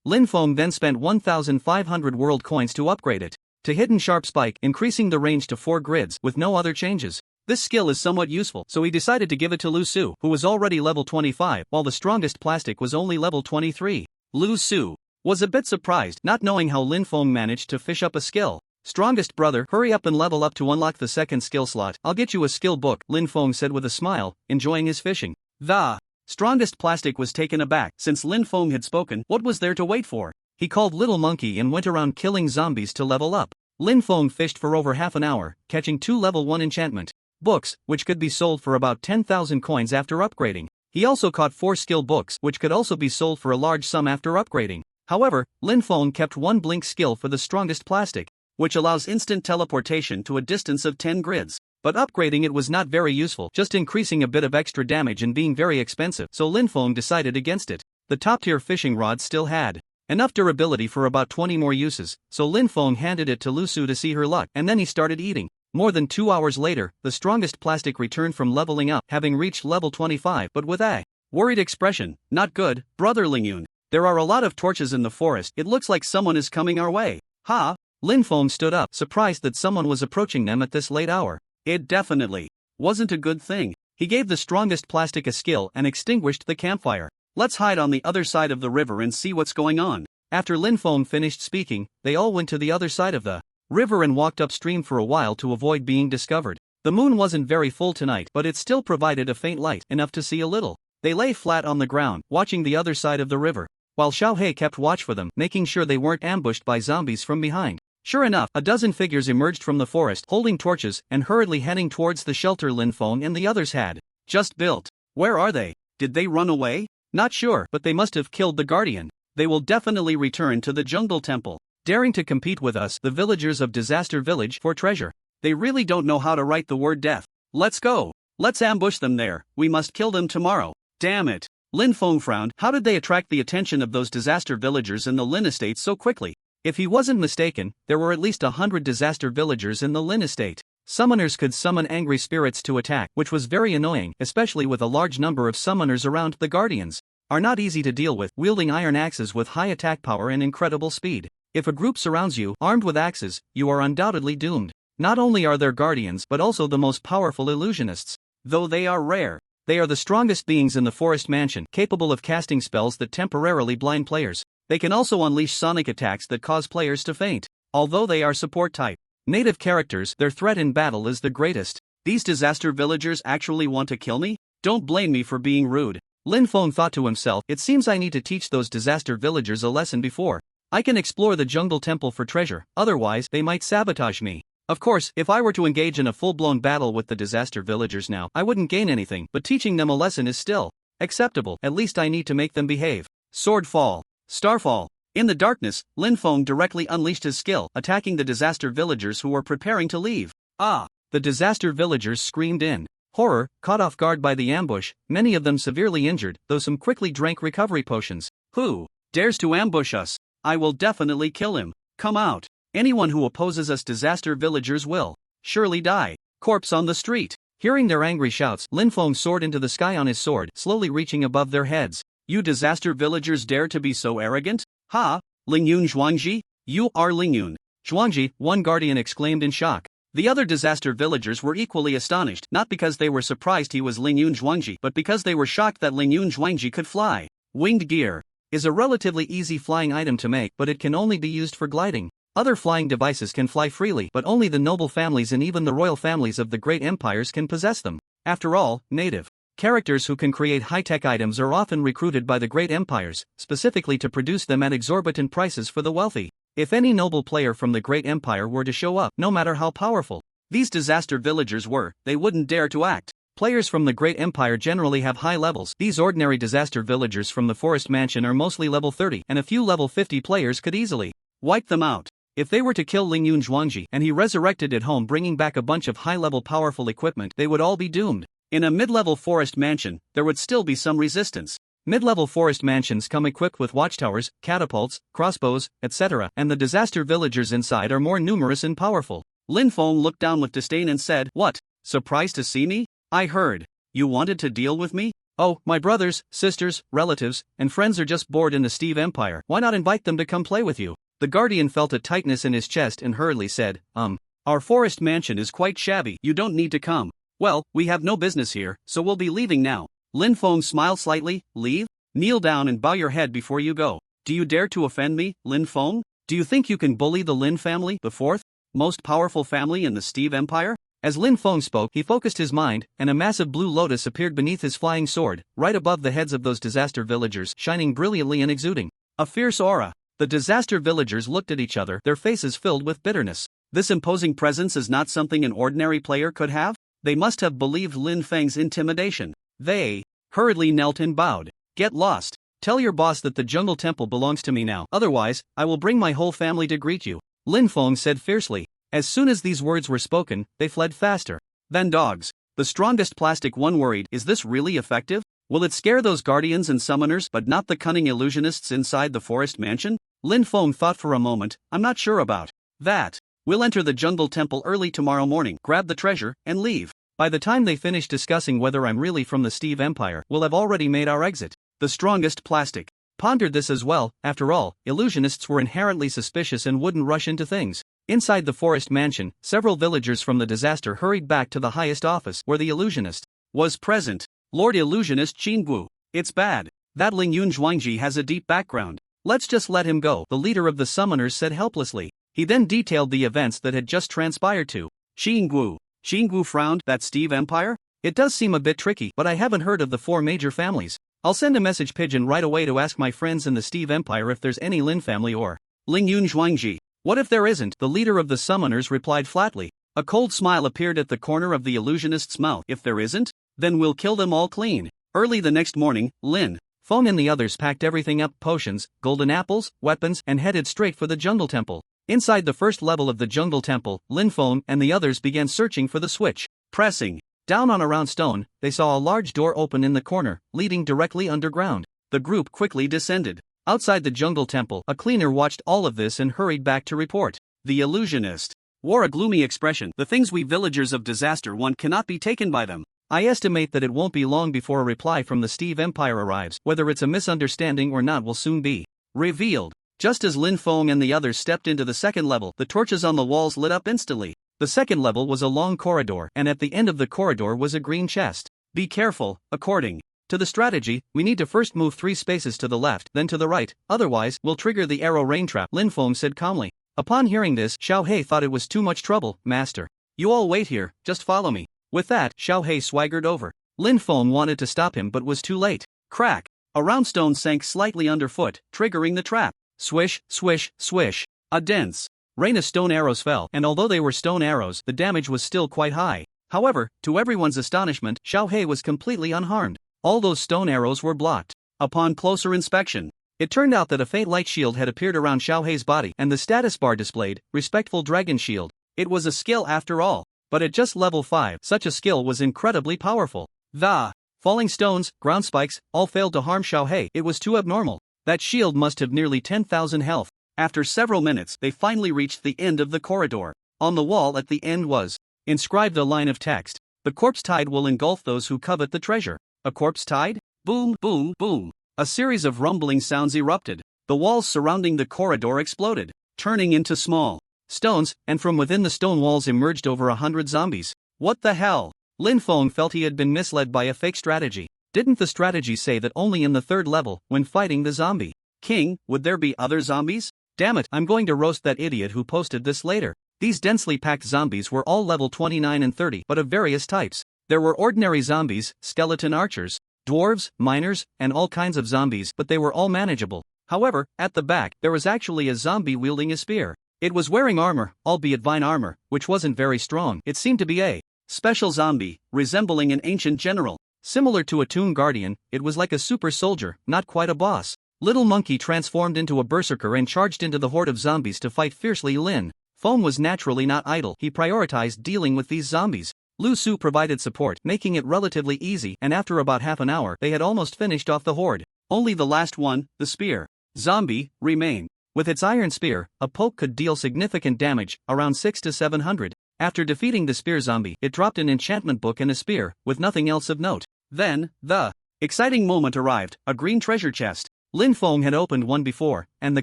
Lin Feng then spent 1,500 world coins to upgrade it to Hidden Sharp Spike, increasing the range to 4 grids, with no other changes. This skill is somewhat useful, so he decided to give it to Lu Su, who was already level 25, while the strongest plastic was only level 23. Lu Su was a bit surprised, not knowing how Lin Feng managed to fish up a skill. Strongest brother, hurry up and level up to unlock the second skill slot. I'll get you a skill book, Lin Feng said with a smile, enjoying his fishing. The strongest plastic was taken aback. Since Lin Feng had spoken, what was there to wait for? He called Little Monkey and went around killing zombies to level up. Lin Feng fished for over half an hour, catching 2 level 1 enchantment books, which could be sold for about 10,000 coins after upgrading. He also caught 4 skill books, which could also be sold for a large sum after upgrading. However, Lin Feng kept 1 blink skill for the strongest plastic, which allows instant teleportation to a distance of 10 grids. But upgrading it was not very useful, just increasing a bit of extra damage and being very expensive, so Lin Feng decided against it. The top-tier fishing rod still had enough durability for about 20 more uses, so Lin Feng handed it to Lu Su to see her luck, and then he started eating. More than 2 hours later, the strongest plastic returned from leveling up, having reached level 25, but with a worried expression. Not good, brother Lingyun. There are a lot of torches in the forest. It looks like someone is coming our way. Ha! Lin Feng stood up, surprised that someone was approaching them at this late hour. It definitely wasn't a good thing. He gave the strongest plastic a skill and extinguished the campfire. Let's hide on the other side of the river and see what's going on. After Lin Feng finished speaking, they all went to the other side of the river and walked upstream for a while to avoid being discovered. The moon wasn't very full tonight, but it still provided a faint light, enough to see a little. They lay flat on the ground, watching the other side of the river, while Xiao He kept watch for them, making sure they weren't ambushed by zombies from behind. Sure enough, a dozen figures emerged from the forest, holding torches, and hurriedly heading towards the shelter Lin Feng and the others had just built. Where are they? Did they run away? Not sure, but they must have killed the guardian. They will definitely return to the jungle temple, daring to compete with us, the villagers of Disaster Village, for treasure. They really don't know how to write the word death. Let's go. Let's ambush them there. We must kill them tomorrow. Damn it. Lin Feng frowned. How did they attract the attention of those disaster villagers in the Lin estate so quickly? If he wasn't mistaken, there were at least 100 disaster villagers in the Lin estate. Summoners could summon angry spirits to attack, which was very annoying, especially with a large number of summoners around. The guardians are not easy to deal with, wielding iron axes with high attack power and incredible speed. If a group surrounds you, armed with axes, you are undoubtedly doomed. Not only are there guardians, but also the most powerful illusionists. Though they are rare, they are the strongest beings in the forest mansion, capable of casting spells that temporarily blind players. They can also unleash sonic attacks that cause players to faint. Although they are support type native characters, their threat in battle is the greatest. These disaster villagers actually want to kill me? Don't blame me for being rude. Lin Feng thought to himself, it seems I need to teach those disaster villagers a lesson before I can explore the jungle temple for treasure, otherwise they might sabotage me. Of course, if I were to engage in a full-blown battle with the disaster villagers now, I wouldn't gain anything, but teaching them a lesson is still acceptable. At least I need to make them behave. Swordfall. Starfall. In the darkness, Lin Feng directly unleashed his skill, attacking the disaster villagers who were preparing to leave. Ah! The disaster villagers screamed in horror, caught off guard by the ambush, many of them severely injured, though some quickly drank recovery potions. Who dares to ambush us? I will definitely kill him. Come out. Anyone who opposes us disaster villagers will surely die. Corpse on the street. Hearing their angry shouts, Lin Feng soared into the sky on his sword, slowly reaching above their heads. You disaster villagers dare to be so arrogant? Ha! Lingyun Zhuangji? You are Lingyun. Zhuangji, one guardian exclaimed in shock. The other disaster villagers were equally astonished, not because they were surprised he was Lingyun Zhuangji, but because they were shocked that Lingyun Zhuangji could fly. Winged gear is a relatively easy flying item to make, but it can only be used for gliding. Other flying devices can fly freely, but only the noble families and even the royal families of the great empires can possess them. After all, native Characters who can create high-tech items are often recruited by the great empires, specifically to produce them at exorbitant prices for the wealthy. If any noble player from the great empire were to show up, no matter how powerful these disaster villagers were, they wouldn't dare to act. Players from the great empire generally have high levels. These ordinary disaster villagers from the forest mansion are mostly level 30, and a few level 50 players could easily wipe them out. If they were to kill Lingyun Zhuangji and he resurrected at home bringing back a bunch of high-level powerful equipment, they would all be doomed. In a mid-level forest mansion, there would still be some resistance. Mid-level forest mansions come equipped with watchtowers, catapults, crossbows, etc., and the disaster villagers inside are more numerous and powerful. Lin Feng looked down with disdain and said, "What? Surprised to see me? I heard you wanted to deal with me? Oh, my brothers, sisters, relatives, and friends are just bored in the Steve Empire. Why not invite them to come play with you?" The guardian felt a tightness in his chest and hurriedly said, Our forest mansion is quite shabby. You don't need to come." "Well, we have no business here, so we'll be leaving now." Lin Feng smiled slightly. "Leave? Kneel down and bow your head before you go. Do you dare to offend me, Lin Feng? Do you think you can bully the Lin family, the fourth most powerful family in the Steve Empire?" As Lin Feng spoke, he focused his mind, and a massive blue lotus appeared beneath his flying sword, right above the heads of those disaster villagers, shining brilliantly and exuding a fierce aura. The disaster villagers looked at each other, their faces filled with bitterness. This imposing presence is not something an ordinary player could have? They must have believed Lin Feng's intimidation. They hurriedly knelt and bowed. "Get lost. Tell your boss that the jungle temple belongs to me now, otherwise, I will bring my whole family to greet you," Lin Feng said fiercely. As soon as these words were spoken, they fled faster than dogs. The strongest plastic one worried, "Is this really effective? Will it scare those guardians and summoners but not the cunning illusionists inside the forest mansion?" Lin Feng thought for a moment. "I'm not sure about that. We'll enter the jungle temple early tomorrow morning, grab the treasure, and leave. By the time they finish discussing whether I'm really from the Steve Empire, we'll have already made our exit." The strongest plastic pondered this as well. After all, illusionists were inherently suspicious and wouldn't rush into things. Inside the forest mansion, several villagers from the disaster hurried back to the highest office where the illusionist was present. "Lord Illusionist Qinggu, it's bad. That Lingyun Zhuangji has a deep background. Let's just let him go," the leader of the summoners said helplessly. He then detailed the events that had just transpired to Qinggu. Qinggu frowned. "That Steve Empire? It does seem a bit tricky, but I haven't heard of the four major families. I'll send a message pigeon right away to ask my friends in the Steve Empire if there's any Lin family or Lingyun Zhuangji." "What if there isn't?" the leader of the summoners replied flatly. A cold smile appeared at the corner of the illusionist's mouth. "If there isn't, then we'll kill them all clean." Early the next morning, Lin Feng and the others packed everything up, potions, golden apples, weapons, and headed straight for the jungle temple. Inside the first level of the jungle temple, Lin Feng and the others began searching for the switch. Pressing down on a round stone, they saw a large door open in the corner, leading directly underground. The group quickly descended. Outside the jungle temple, a cleaner watched all of this and hurried back to report. The illusionist wore a gloomy expression. "The things we villagers of disaster want cannot be taken by them. I estimate that it won't be long before a reply from the Steve Empire arrives. Whether it's a misunderstanding or not will soon be revealed." Just as Lin Feng and the others stepped into the second level, the torches on the walls lit up instantly. The second level was a long corridor, and at the end of the corridor was a green chest. "Be careful. According to the strategy, we need to first move 3 spaces to the left, then to the right, otherwise, we'll trigger the arrow rain trap," Lin Feng said calmly. Upon hearing this, Xiao He thought it was too much trouble. "Master, you all wait here, just follow me." With that, Xiao He swaggered over. Lin Feng wanted to stop him but was too late. Crack! A round stone sank slightly underfoot, triggering the trap. Swish, swish, swish. A dense rain of stone arrows fell, and although they were stone arrows, the damage was still quite high. However, to everyone's astonishment, Xiao He was completely unharmed. All those stone arrows were blocked. Upon closer inspection, it turned out that a faint light shield had appeared around Xiao He's body, and the status bar displayed, "Respectful Dragon Shield." It was a skill after all. But at just level 5, such a skill was incredibly powerful. The falling stones, ground spikes, all failed to harm Xiao He. It was too abnormal. That shield must have nearly 10,000 health. After several minutes, they finally reached the end of the corridor. On the wall at the end was inscribed a line of text. "The corpse tide will engulf those who covet the treasure." A corpse tide? Boom, boom, boom. A series of rumbling sounds erupted. The walls surrounding the corridor exploded, turning into small stones, and from within the stone walls emerged over 100 zombies. What the hell? Lin Feng felt he had been misled by a fake strategy. Didn't the strategy say that only in the 3rd level, when fighting the zombie king, would there be other zombies? Damn it, I'm going to roast that idiot who posted this later. These densely packed zombies were all level 29 and 30, but of various types. There were ordinary zombies, skeleton archers, dwarves, miners, and all kinds of zombies, but they were all manageable. However, at the back, there was actually a zombie wielding a spear. It was wearing armor, albeit vine armor, which wasn't very strong. It seemed to be a special zombie, resembling an ancient general. Similar to a Toon Guardian, it was like a super soldier, not quite a boss. Little Monkey transformed into a berserker and charged into the horde of zombies to fight fiercely. Lin Feng was naturally not idle. He prioritized dealing with these zombies. Lu Su provided support, making it relatively easy, and after about half an hour, they had almost finished off the horde. Only the last one, the spear zombie, remained. With its iron spear, a poke could deal significant damage, around 600 to 700. After defeating the spear zombie, it dropped an enchantment book and a spear, with nothing else of note. Then, the exciting moment arrived, a green treasure chest. Lin Feng had opened one before, and the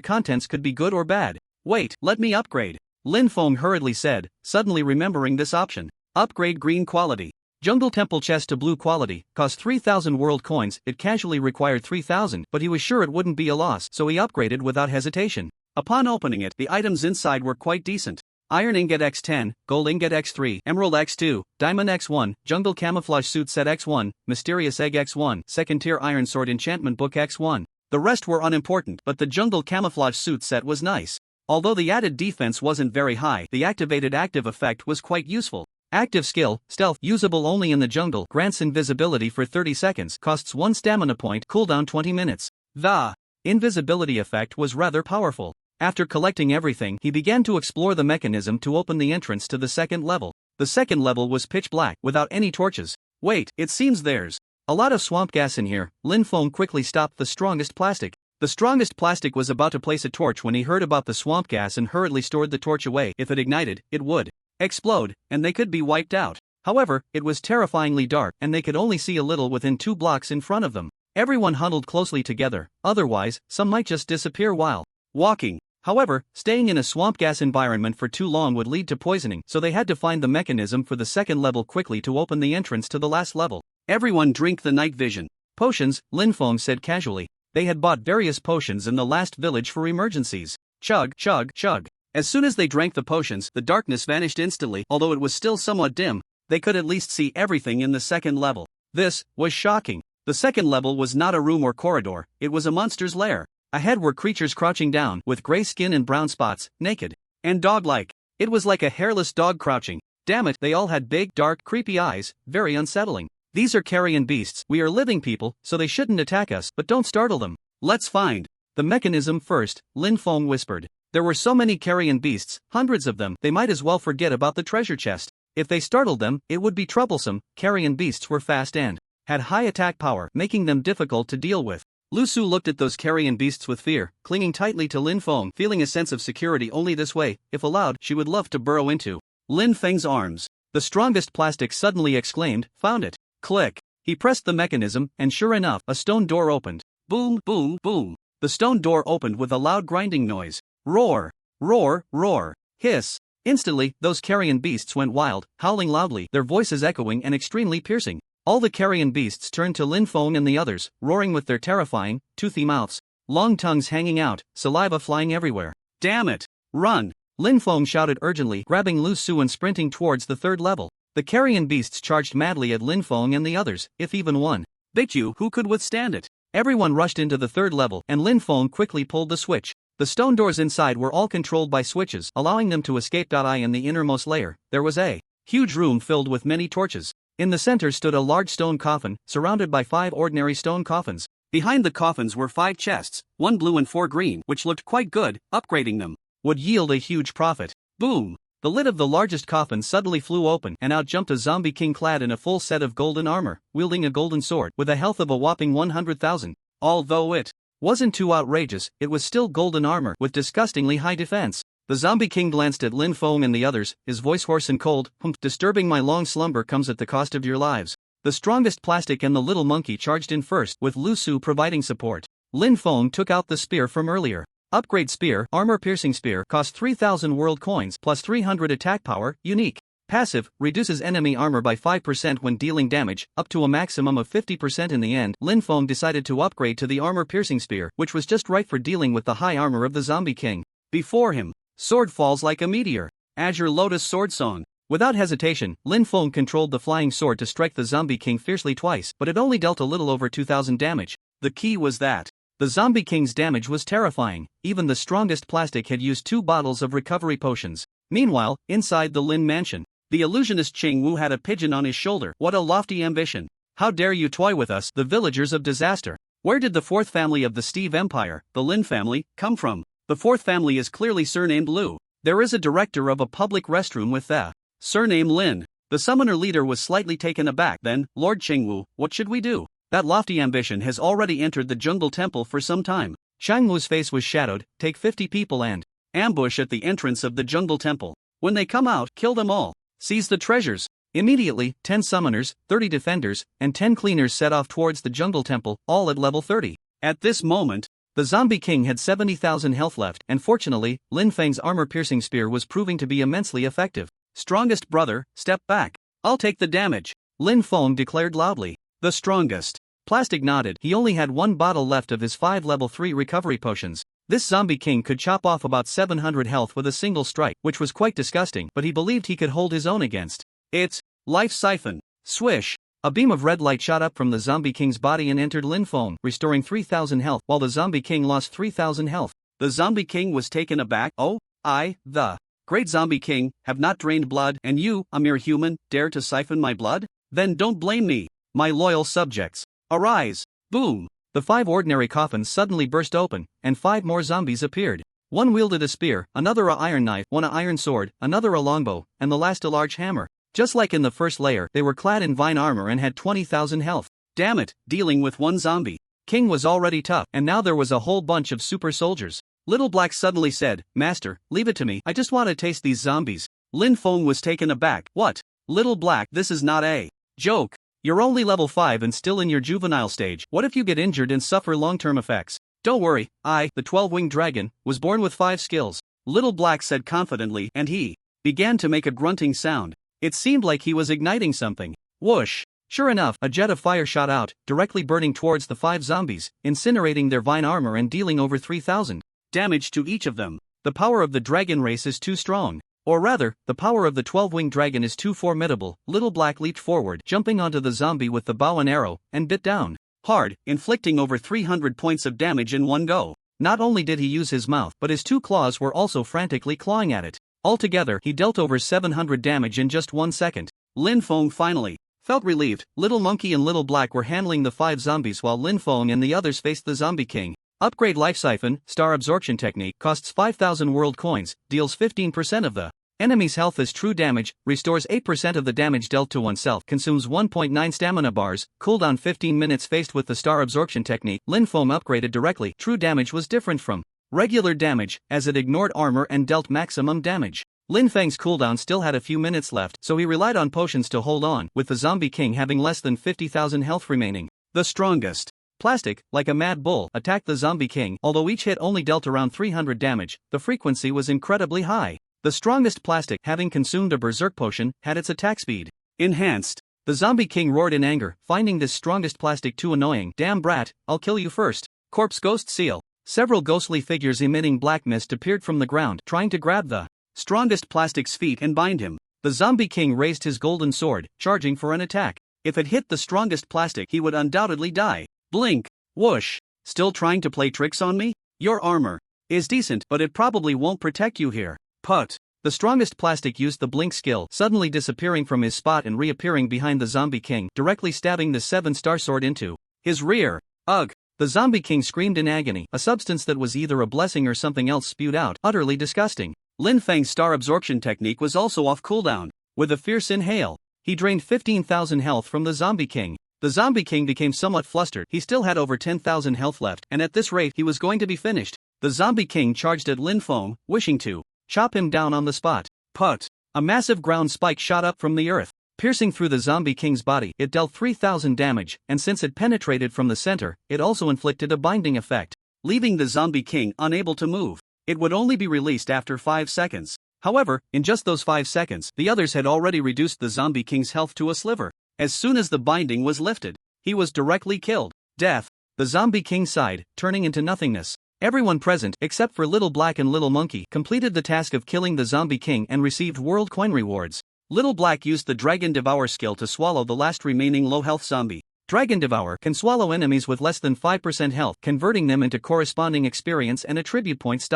contents could be good or bad. Wait, let me upgrade. Lin Feng hurriedly said, suddenly remembering this option. Upgrade green quality. Jungle Temple chest to blue quality, cost 3,000 world coins. It casually required 3,000, but he was sure it wouldn't be a loss, so he upgraded without hesitation. Upon opening it, the items inside were quite decent. Iron Ingot X10, Gold Ingot X3, Emerald X2, Diamond X1, Jungle Camouflage Suit Set X1, Mysterious Egg X1, Second Tier Iron Sword Enchantment Book X1. The rest were unimportant, but the Jungle Camouflage Suit Set was nice. Although the added defense wasn't very high, the activated active effect was quite useful. Active skill, Stealth, usable only in the jungle, grants invisibility for 30 seconds, costs 1 stamina point, cooldown 20 minutes. The invisibility effect was rather powerful. After collecting everything, he began to explore the mechanism to open the entrance to the second level. The second level was pitch black, without any torches. Wait, it seems there's a lot of swamp gas in here. Lin Feng quickly stopped the strongest plastic. The strongest plastic was about to place a torch when he heard about the swamp gas and hurriedly stored the torch away. If it ignited, it would explode, and they could be wiped out. However, it was terrifyingly dark, and they could only see a little within 2 blocks in front of them. Everyone huddled closely together, otherwise, some might just disappear while walking. However, staying in a swamp gas environment for too long would lead to poisoning, so they had to find the mechanism for the second level quickly to open the entrance to the last level. Everyone drink the night vision potions, Lin Feng said casually. They had bought various potions in the last village for emergencies. Chug, chug, chug. As soon as they drank the potions, the darkness vanished instantly. Although it was still somewhat dim, they could at least see everything in the second level. This was shocking. The second level was not a room or corridor, it was a monster's lair. Ahead were creatures crouching down, with gray skin and brown spots, naked and dog-like. It was like a hairless dog crouching. Damn it, they all had big, dark, creepy eyes, very unsettling. These are carrion beasts. We are living people, so they shouldn't attack us, but don't startle them. Let's find the mechanism first, Lin Feng whispered. There were so many carrion beasts, hundreds of them, they might as well forget about the treasure chest. If they startled them, it would be troublesome. Carrion beasts were fast and had high attack power, making them difficult to deal with. Lu Su looked at those carrion beasts with fear, clinging tightly to Lin Feng, feeling a sense of security only this way. If allowed, she would love to burrow into Lin Feng's arms. The strongest plastic suddenly exclaimed, "Found it." Click. He pressed the mechanism, and sure enough, a stone door opened. Boom, boom, boom. The stone door opened with a loud grinding noise. Roar, roar, roar, hiss. Instantly, those carrion beasts went wild, howling loudly, their voices echoing and extremely piercing. All the carrion beasts turned to Lin Feng and the others, roaring with their terrifying, toothy mouths, long tongues hanging out, saliva flying everywhere. Damn it! Run! Lin Feng shouted urgently, grabbing Lu Su and sprinting towards the third level. The carrion beasts charged madly at Lin Feng and the others, if even one bit you, who could withstand it? Everyone rushed into the third level, and Lin Feng quickly pulled the switch. The stone doors inside were all controlled by switches, allowing them to escape. In the innermost layer, there was a huge room filled with many torches. In the center stood a large stone coffin, surrounded by 5 ordinary stone coffins. Behind the coffins were 5 chests, 1 blue and 4 green, which looked quite good. Upgrading them would yield a huge profit. Boom! The lid of the largest coffin suddenly flew open, and out jumped a zombie king clad in a full set of golden armor, wielding a golden sword, with a health of a whopping 100,000. Although it wasn't too outrageous, it was still golden armor with disgustingly high defense. The zombie king glanced at Lin Feng and the others, his voice hoarse and cold. Disturbing my long slumber comes at the cost of your lives. The strongest plastic and the little monkey charged in first, with Lu Su providing support. Lin Feng took out the spear from earlier. Upgrade spear, armor piercing spear, cost 3,000 world coins, plus 300 attack power, unique. Passive, reduces enemy armor by 5% when dealing damage, up to a maximum of 50% in the end. Lin Feng decided to upgrade to the armor-piercing spear, which was just right for dealing with the high armor of the zombie king. Before him, sword falls like a meteor. Azure Lotus Sword Song. Without hesitation, Lin Feng controlled the flying sword to strike the Zombie King fiercely twice, but it only dealt a little over 2,000 damage. The key was that the Zombie King's damage was terrifying. Even the strongest plastic had used 2 bottles of recovery potions. Meanwhile, inside the Lin mansion, the illusionist Qing Wu had a pigeon on his shoulder. What a lofty ambition! How dare you toy with us, the villagers of disaster? Where did the 4th family of the Steve Empire, the Lin family, come from? The 4th family is clearly surnamed Liu. There is a director of a public restroom with the surname Lin. The summoner leader was slightly taken aback. Then, Lord Qingwu, what should we do? That lofty ambition has already entered the jungle temple for some time. Shangwu's face was shadowed. Take 50 people and ambush at the entrance of the jungle temple. When they come out, kill them all. Seize the treasures. Immediately, 10 summoners, 30 defenders, and 10 cleaners set off towards the jungle temple, all at level 30. At this moment, the Zombie King had 70,000 health left, and fortunately, Lin Feng's armor-piercing spear was proving to be immensely effective. Strongest brother, step back. I'll take the damage, Lin Feng declared loudly. The strongest. Plastic nodded. He only had 1 bottle left of his 5 level 3 recovery potions. This Zombie King could chop off about 700 health with a single strike, which was quite disgusting, but he believed he could hold his own against its life siphon. Swish! A beam of red light shot up from the Zombie King's body and entered Lin Feng, restoring 3,000 health, while the Zombie King lost 3,000 health. The Zombie King was taken aback. Oh, I, the Great Zombie King, have not drained blood, and you, a mere human, dare to siphon my blood? Then don't blame me, my loyal subjects. Arise! Boom! The 5 ordinary coffins suddenly burst open, and 5 more zombies appeared. One wielded a spear, another a iron knife, one a iron sword, another a longbow, and the last a large hammer. Just like in the first layer, they were clad in vine armor and had 20,000 health. Damn it, dealing with one zombie king was already tough, and now there was a whole bunch of super soldiers. Little Black suddenly said, Master, leave it to me, I just want to taste these zombies. Lin Feng was taken aback. What? Little Black, this is not a joke. You're only level 5 and still in your juvenile stage. What if you get injured and suffer long-term effects? Don't worry, I, the 12-winged dragon, was born with 5 skills, Little Black said confidently, and he began to make a grunting sound. It seemed like he was igniting something. Whoosh! Sure enough, a jet of fire shot out, directly burning towards the 5 zombies, incinerating their vine armor and dealing over 3,000 damage to each of them. The power of the dragon race is too strong. Or rather, the power of the 12-winged dragon is too formidable. Little Black leaped forward, jumping onto the zombie with the bow and arrow, and bit down hard, inflicting over 300 points of damage in one go. Not only did he use his mouth, but his 2 claws were also frantically clawing at it. Altogether, he dealt over 700 damage in just 1 second. Lin Feng finally felt relieved. Little Monkey and Little Black were handling the 5 zombies while Lin Feng and the others faced the Zombie King. Upgrade Life Siphon, Star Absorption Technique, costs 5,000 world coins, deals 15% of the enemy's health as true damage, restores 8% of the damage dealt to oneself, consumes 1.9 stamina bars, cooldown 15 minutes. Faced with the Star Absorption Technique, Lin Feng upgraded directly. True damage was different from regular damage, as it ignored armor and dealt maximum damage. Lin Feng's cooldown still had a few minutes left, so he relied on potions to hold on, with the Zombie King having less than 50,000 health remaining. The strongest plastic, like a mad bull, attacked the Zombie King. Although each hit only dealt around 300 damage, the frequency was incredibly high. The strongest plastic, having consumed a berserk potion, had its attack speed enhanced. The Zombie King roared in anger, finding this strongest plastic too annoying. Damn brat, I'll kill you first. Corpse Ghost Seal. Several ghostly figures emitting black mist appeared from the ground, trying to grab the strongest plastic's feet and bind him. The Zombie King raised his golden sword, charging for an attack. If it hit the strongest plastic, he would undoubtedly die. Blink. Whoosh. Still trying to play tricks on me? Your armor is decent, but it probably won't protect you here. Put. The strongest plastic used the blink skill, suddenly disappearing from his spot and reappearing behind the Zombie King, directly stabbing the 7-star sword into his rear. Ugh. The Zombie King screamed in agony. A substance that was either a blessing or something else spewed out, utterly disgusting. Lin Feng's Star Absorption Technique was also off cooldown. With a fierce inhale, he drained 15,000 health from the Zombie King. The Zombie King became somewhat flustered. He still had over 10,000 health left, and at this rate he was going to be finished. The Zombie King charged at Lin Feng, wishing to chop him down on the spot. Put. A massive ground spike shot up from the earth, piercing through the Zombie King's body. It dealt 3,000 damage, and since it penetrated from the center, it also inflicted a binding effect, leaving the Zombie King unable to move. It would only be released after 5 seconds. However, in just those 5 seconds, the others had already reduced the Zombie King's health to a sliver. As soon as the binding was lifted, he was directly killed. Death. The Zombie King sighed, turning into nothingness. Everyone present, except for Little Black and Little Monkey, completed the task of killing the Zombie King and received world coin rewards. Little Black used the Dragon Devour skill to swallow the last remaining low-health zombie. Dragon Devour can swallow enemies with less than 5% health, converting them into corresponding experience and attribute points.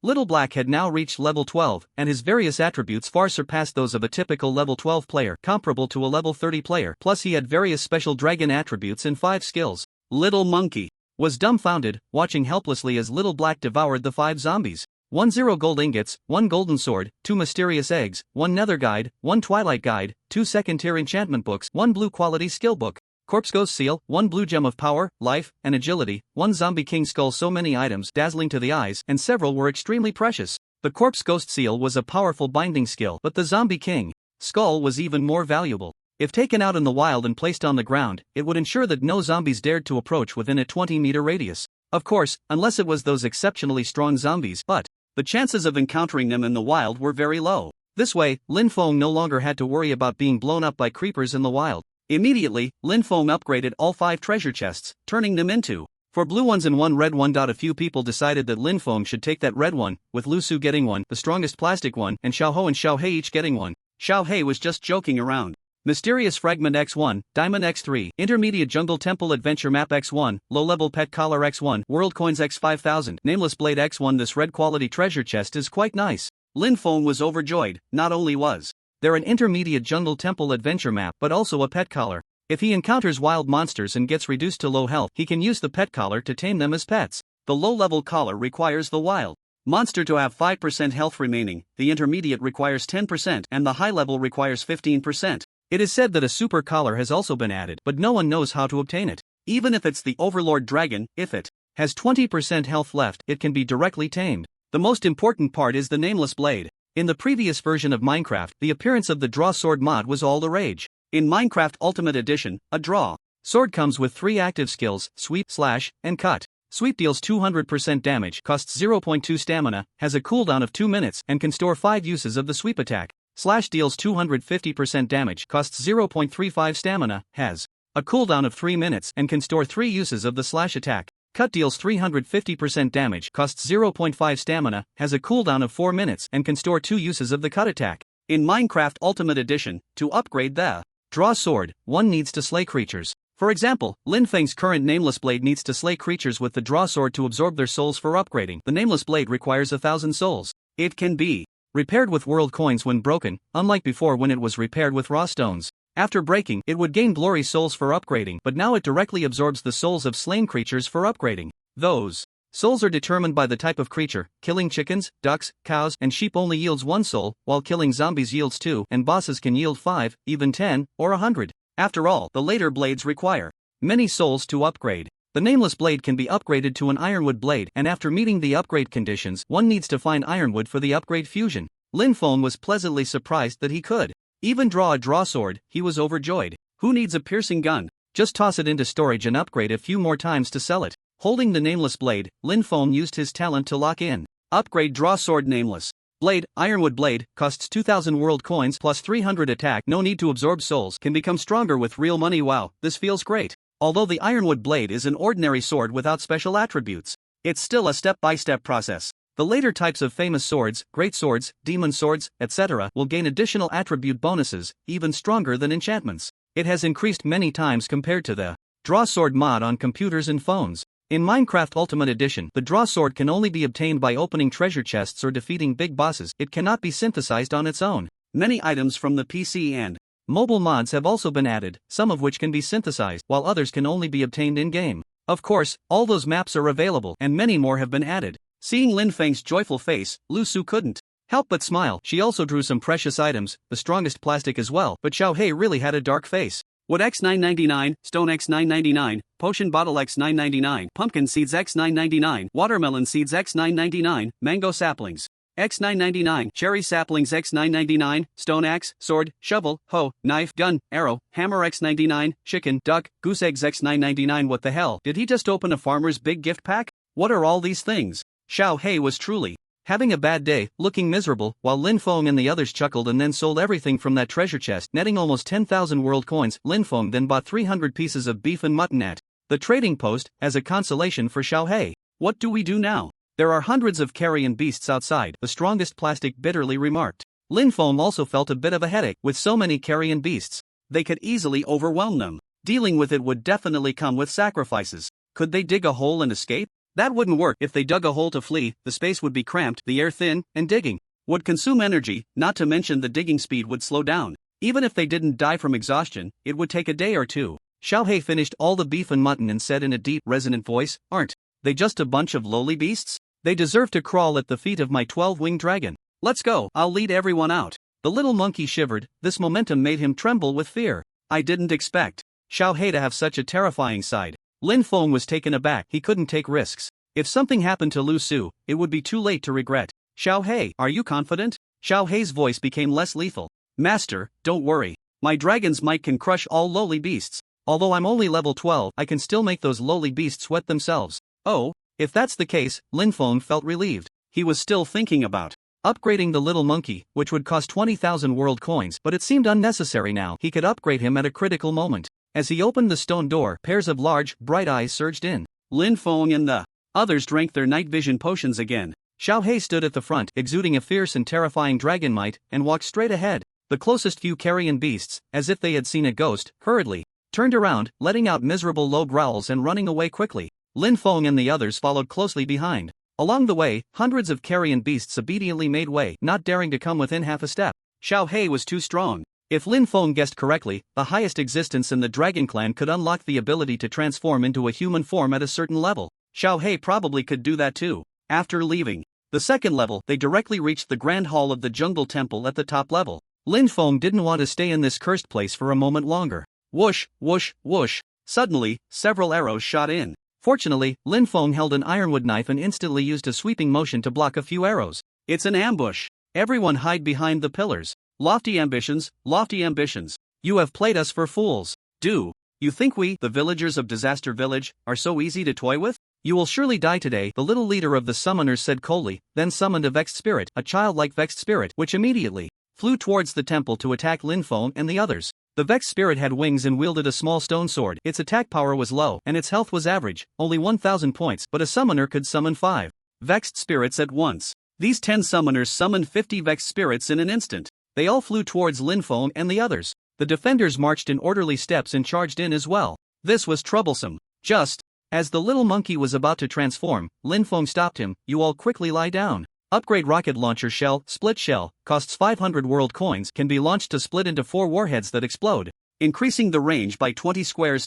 Little Black had now reached level 12, and his various attributes far surpassed those of a typical level 12 player, comparable to a level 30 player. Plus he had various special dragon attributes and 5 skills. Little Monkey was dumbfounded, watching helplessly as Little Black devoured the 5 zombies. 10 gold ingots, 1 golden sword, 2 mysterious eggs, 1 nether guide, 1 twilight guide, 2 second-tier enchantment books, 1 blue quality skill book. Corpse Ghost Seal, 1 blue gem of power, life, and agility, 1 zombie king skull. So many items, dazzling to the eyes, and several were extremely precious. The Corpse Ghost Seal was a powerful binding skill, but the zombie king skull was even more valuable. If taken out in the wild and placed on the ground, it would ensure that no zombies dared to approach within a 20-meter radius. Of course, unless it was those exceptionally strong zombies, but the chances of encountering them in the wild were very low. This way, Lin Feng no longer had to worry about being blown up by creepers in the wild. Immediately, Lin Feng upgraded all 5 treasure chests, turning them into 4 blue ones and 1 red one. A few people decided that Lin Feng should take that red one, with Lu Su getting one, the strongest plastic one, and Xiao Ho and Xiao He each getting one. Xiao He was just joking around. Mysterious Fragment X1, Diamond X3, Intermediate Jungle Temple Adventure Map X1, Low-Level Pet Collar X1, World Coins X5000, Nameless Blade X1. This red quality treasure chest is quite nice. Lin Feng was overjoyed. Not only was there an Intermediate Jungle Temple Adventure Map, but also a pet collar. If he encounters wild monsters and gets reduced to low health, he can use the pet collar to tame them as pets. The low-level collar requires the wild monster to have 5% health remaining, the intermediate requires 10%, and the high level requires 15%. It is said that a super collar has also been added, but no one knows how to obtain it. Even if it's the Overlord Dragon, if it has 20% health left, it can be directly tamed. The most important part is the Nameless Blade. In the previous version of Minecraft, the appearance of the Draw Sword mod was all the rage. In Minecraft Ultimate Edition, a Draw Sword comes with 3 active skills, Sweep, Slash, and Cut. Sweep deals 200% damage, costs 0.2 stamina, has a cooldown of 2 minutes, and can store 5 uses of the sweep attack. Slash deals 250% damage, costs 0.35 stamina, has a cooldown of 3 minutes, and can store 3 uses of the slash attack. Cut deals 350% damage, costs 0.5 stamina, has a cooldown of 4 minutes, and can store 2 uses of the cut attack. In Minecraft Ultimate Edition, to upgrade the Draw Sword, one needs to slay creatures. For example, Lin Feng's current Nameless Blade needs to slay creatures with the Draw Sword to absorb their souls for upgrading. The Nameless Blade requires 1,000 souls. It can be repaired with world coins when broken, unlike before when it was repaired with raw stones. After breaking, it would gain glory souls for upgrading, but now it directly absorbs the souls of slain creatures for upgrading. Those souls are determined by the type of creature. Killing chickens, ducks, cows, and sheep only yields 1 soul, while killing zombies yields 2, and bosses can yield 5, even 10, or 100. After all, the later blades require many souls to upgrade. The Nameless Blade can be upgraded to an Ironwood blade, and after meeting the upgrade conditions, one needs to find Ironwood for the upgrade fusion. Lin Feng was pleasantly surprised that he could even draw a Draw Sword. He was overjoyed. Who needs a piercing gun? Just toss it into storage and upgrade a few more times to sell it. Holding the Nameless Blade, Lin Feng used his talent to lock in. Upgrade Draw Sword Nameless Blade, Ironwood Blade, costs 2,000 world coins plus 300 attack, no need to absorb souls, can become stronger with real money. Wow, this feels great. Although the Ironwood Blade is an ordinary sword without special attributes, it's still a step-by-step process. The later types of famous swords, great swords, demon swords, etc. will gain additional attribute bonuses, even stronger than enchantments. It has increased many times compared to the Draw Sword mod on computers and phones. In Minecraft Ultimate Edition, the Draw Sword can only be obtained by opening treasure chests or defeating big bosses. It cannot be synthesized on its own. Many items from the PC and mobile mods have also been added, some of which can be synthesized, while others can only be obtained in-game. Of course, all those maps are available, and many more have been added. Seeing Lin Feng's joyful face, Lu Su couldn't help but smile. She also drew some precious items, the strongest plastic as well, but Xiao He really had a dark face. Wood X 9.99, Stone X 9.99, Potion Bottle X 9.99, Pumpkin Seeds X 9.99, Watermelon Seeds X 9.99, Mango Saplings X 9.99, Cherry Saplings X 9.99, Stone Axe, Sword, Shovel, Hoe, Knife, Gun, Arrow, Hammer X 99, Chicken, Duck, Goose Eggs X 9.99. What the hell, did he just open a farmer's big gift pack? What are all these things? Xiao He was truly having a bad day, looking miserable, while Lin Feng and the others chuckled and then sold everything from that treasure chest, netting almost 10,000 world coins. Lin Feng then bought 300 pieces of beef and mutton at the trading post, as a consolation for Xiao He. What do we do now? There are hundreds of carrion beasts outside, the strongest plastic bitterly remarked. Lin Feng also felt a bit of a headache. With so many carrion beasts, they could easily overwhelm them. Dealing with it would definitely come with sacrifices. Could they dig a hole and escape? That wouldn't work. If they dug a hole to flee, the space would be cramped, the air thin, and digging would consume energy, not to mention the digging speed would slow down. Even if they didn't die from exhaustion, it would take a day or two. Xiao Hei finished all the beef and mutton and said in a deep, resonant voice, "Aren't they just a bunch of lowly beasts? They deserve to crawl at the feet of my 12-winged dragon. Let's go, I'll lead everyone out." The little monkey shivered. This momentum made him tremble with fear. I didn't expect Xiao Hei to have such a terrifying side. Lin Feng was taken aback. He couldn't take risks. If something happened to Lu Su, it would be too late to regret. "Xiao Hei, are you confident?" Xiao Hei's voice became less lethal. "Master, don't worry. My dragon's might can crush all lowly beasts. Although I'm only level 12, I can still make those lowly beasts wet themselves." Oh, if that's the case, Lin Feng felt relieved. He was still thinking about upgrading the little monkey, which would cost 20,000 world coins, but it seemed unnecessary now. He could upgrade him at a critical moment. As he opened the stone door, pairs of large, bright eyes surged in. Lin Feng and the others drank their night vision potions again. Xiao Hei stood at the front, exuding a fierce and terrifying dragon might, and walked straight ahead. The closest few carrion beasts, as if they had seen a ghost, hurriedly turned around, letting out miserable low growls and running away quickly. Lin Feng and the others followed closely behind. Along the way, hundreds of carrion beasts obediently made way, not daring to come within half a step. Xiao Hei was too strong. If Lin Feng guessed correctly, the highest existence in the Dragon Clan could unlock the ability to transform into a human form at a certain level. Xiao Hei probably could do that too. After leaving the second level, they directly reached the Grand Hall of the Jungle Temple at the top level. Lin Feng didn't want to stay in this cursed place for a moment longer. Whoosh, whoosh, whoosh. Suddenly, several arrows shot in. Fortunately, Lin Feng held an ironwood knife and instantly used a sweeping motion to block a few arrows. It's an ambush. Everyone hide behind the pillars. Lofty ambitions, lofty ambitions. You have played us for fools. Do you think we, the villagers of Disaster Village, are so easy to toy with? You will surely die today, the little leader of the summoners said coldly, then summoned a vexed spirit, a childlike vexed spirit, which immediately flew towards the temple to attack Lin Feng and the others. The vexed spirit had wings and wielded a small stone sword. Its attack power was low, and its health was average, only 1,000 points, but a summoner could summon 5 vexed spirits at once. These 10 summoners summoned 50 vexed spirits in an instant. They all flew towards Lin Feng and the others. The defenders marched in orderly steps and charged in as well. This was troublesome. Just as the little monkey was about to transform, Lin Feng stopped him. "You all quickly lie down. Upgrade rocket launcher shell, split shell, costs 500 world coins, can be launched to split into 4 warheads that explode, increasing the range by 20 squares.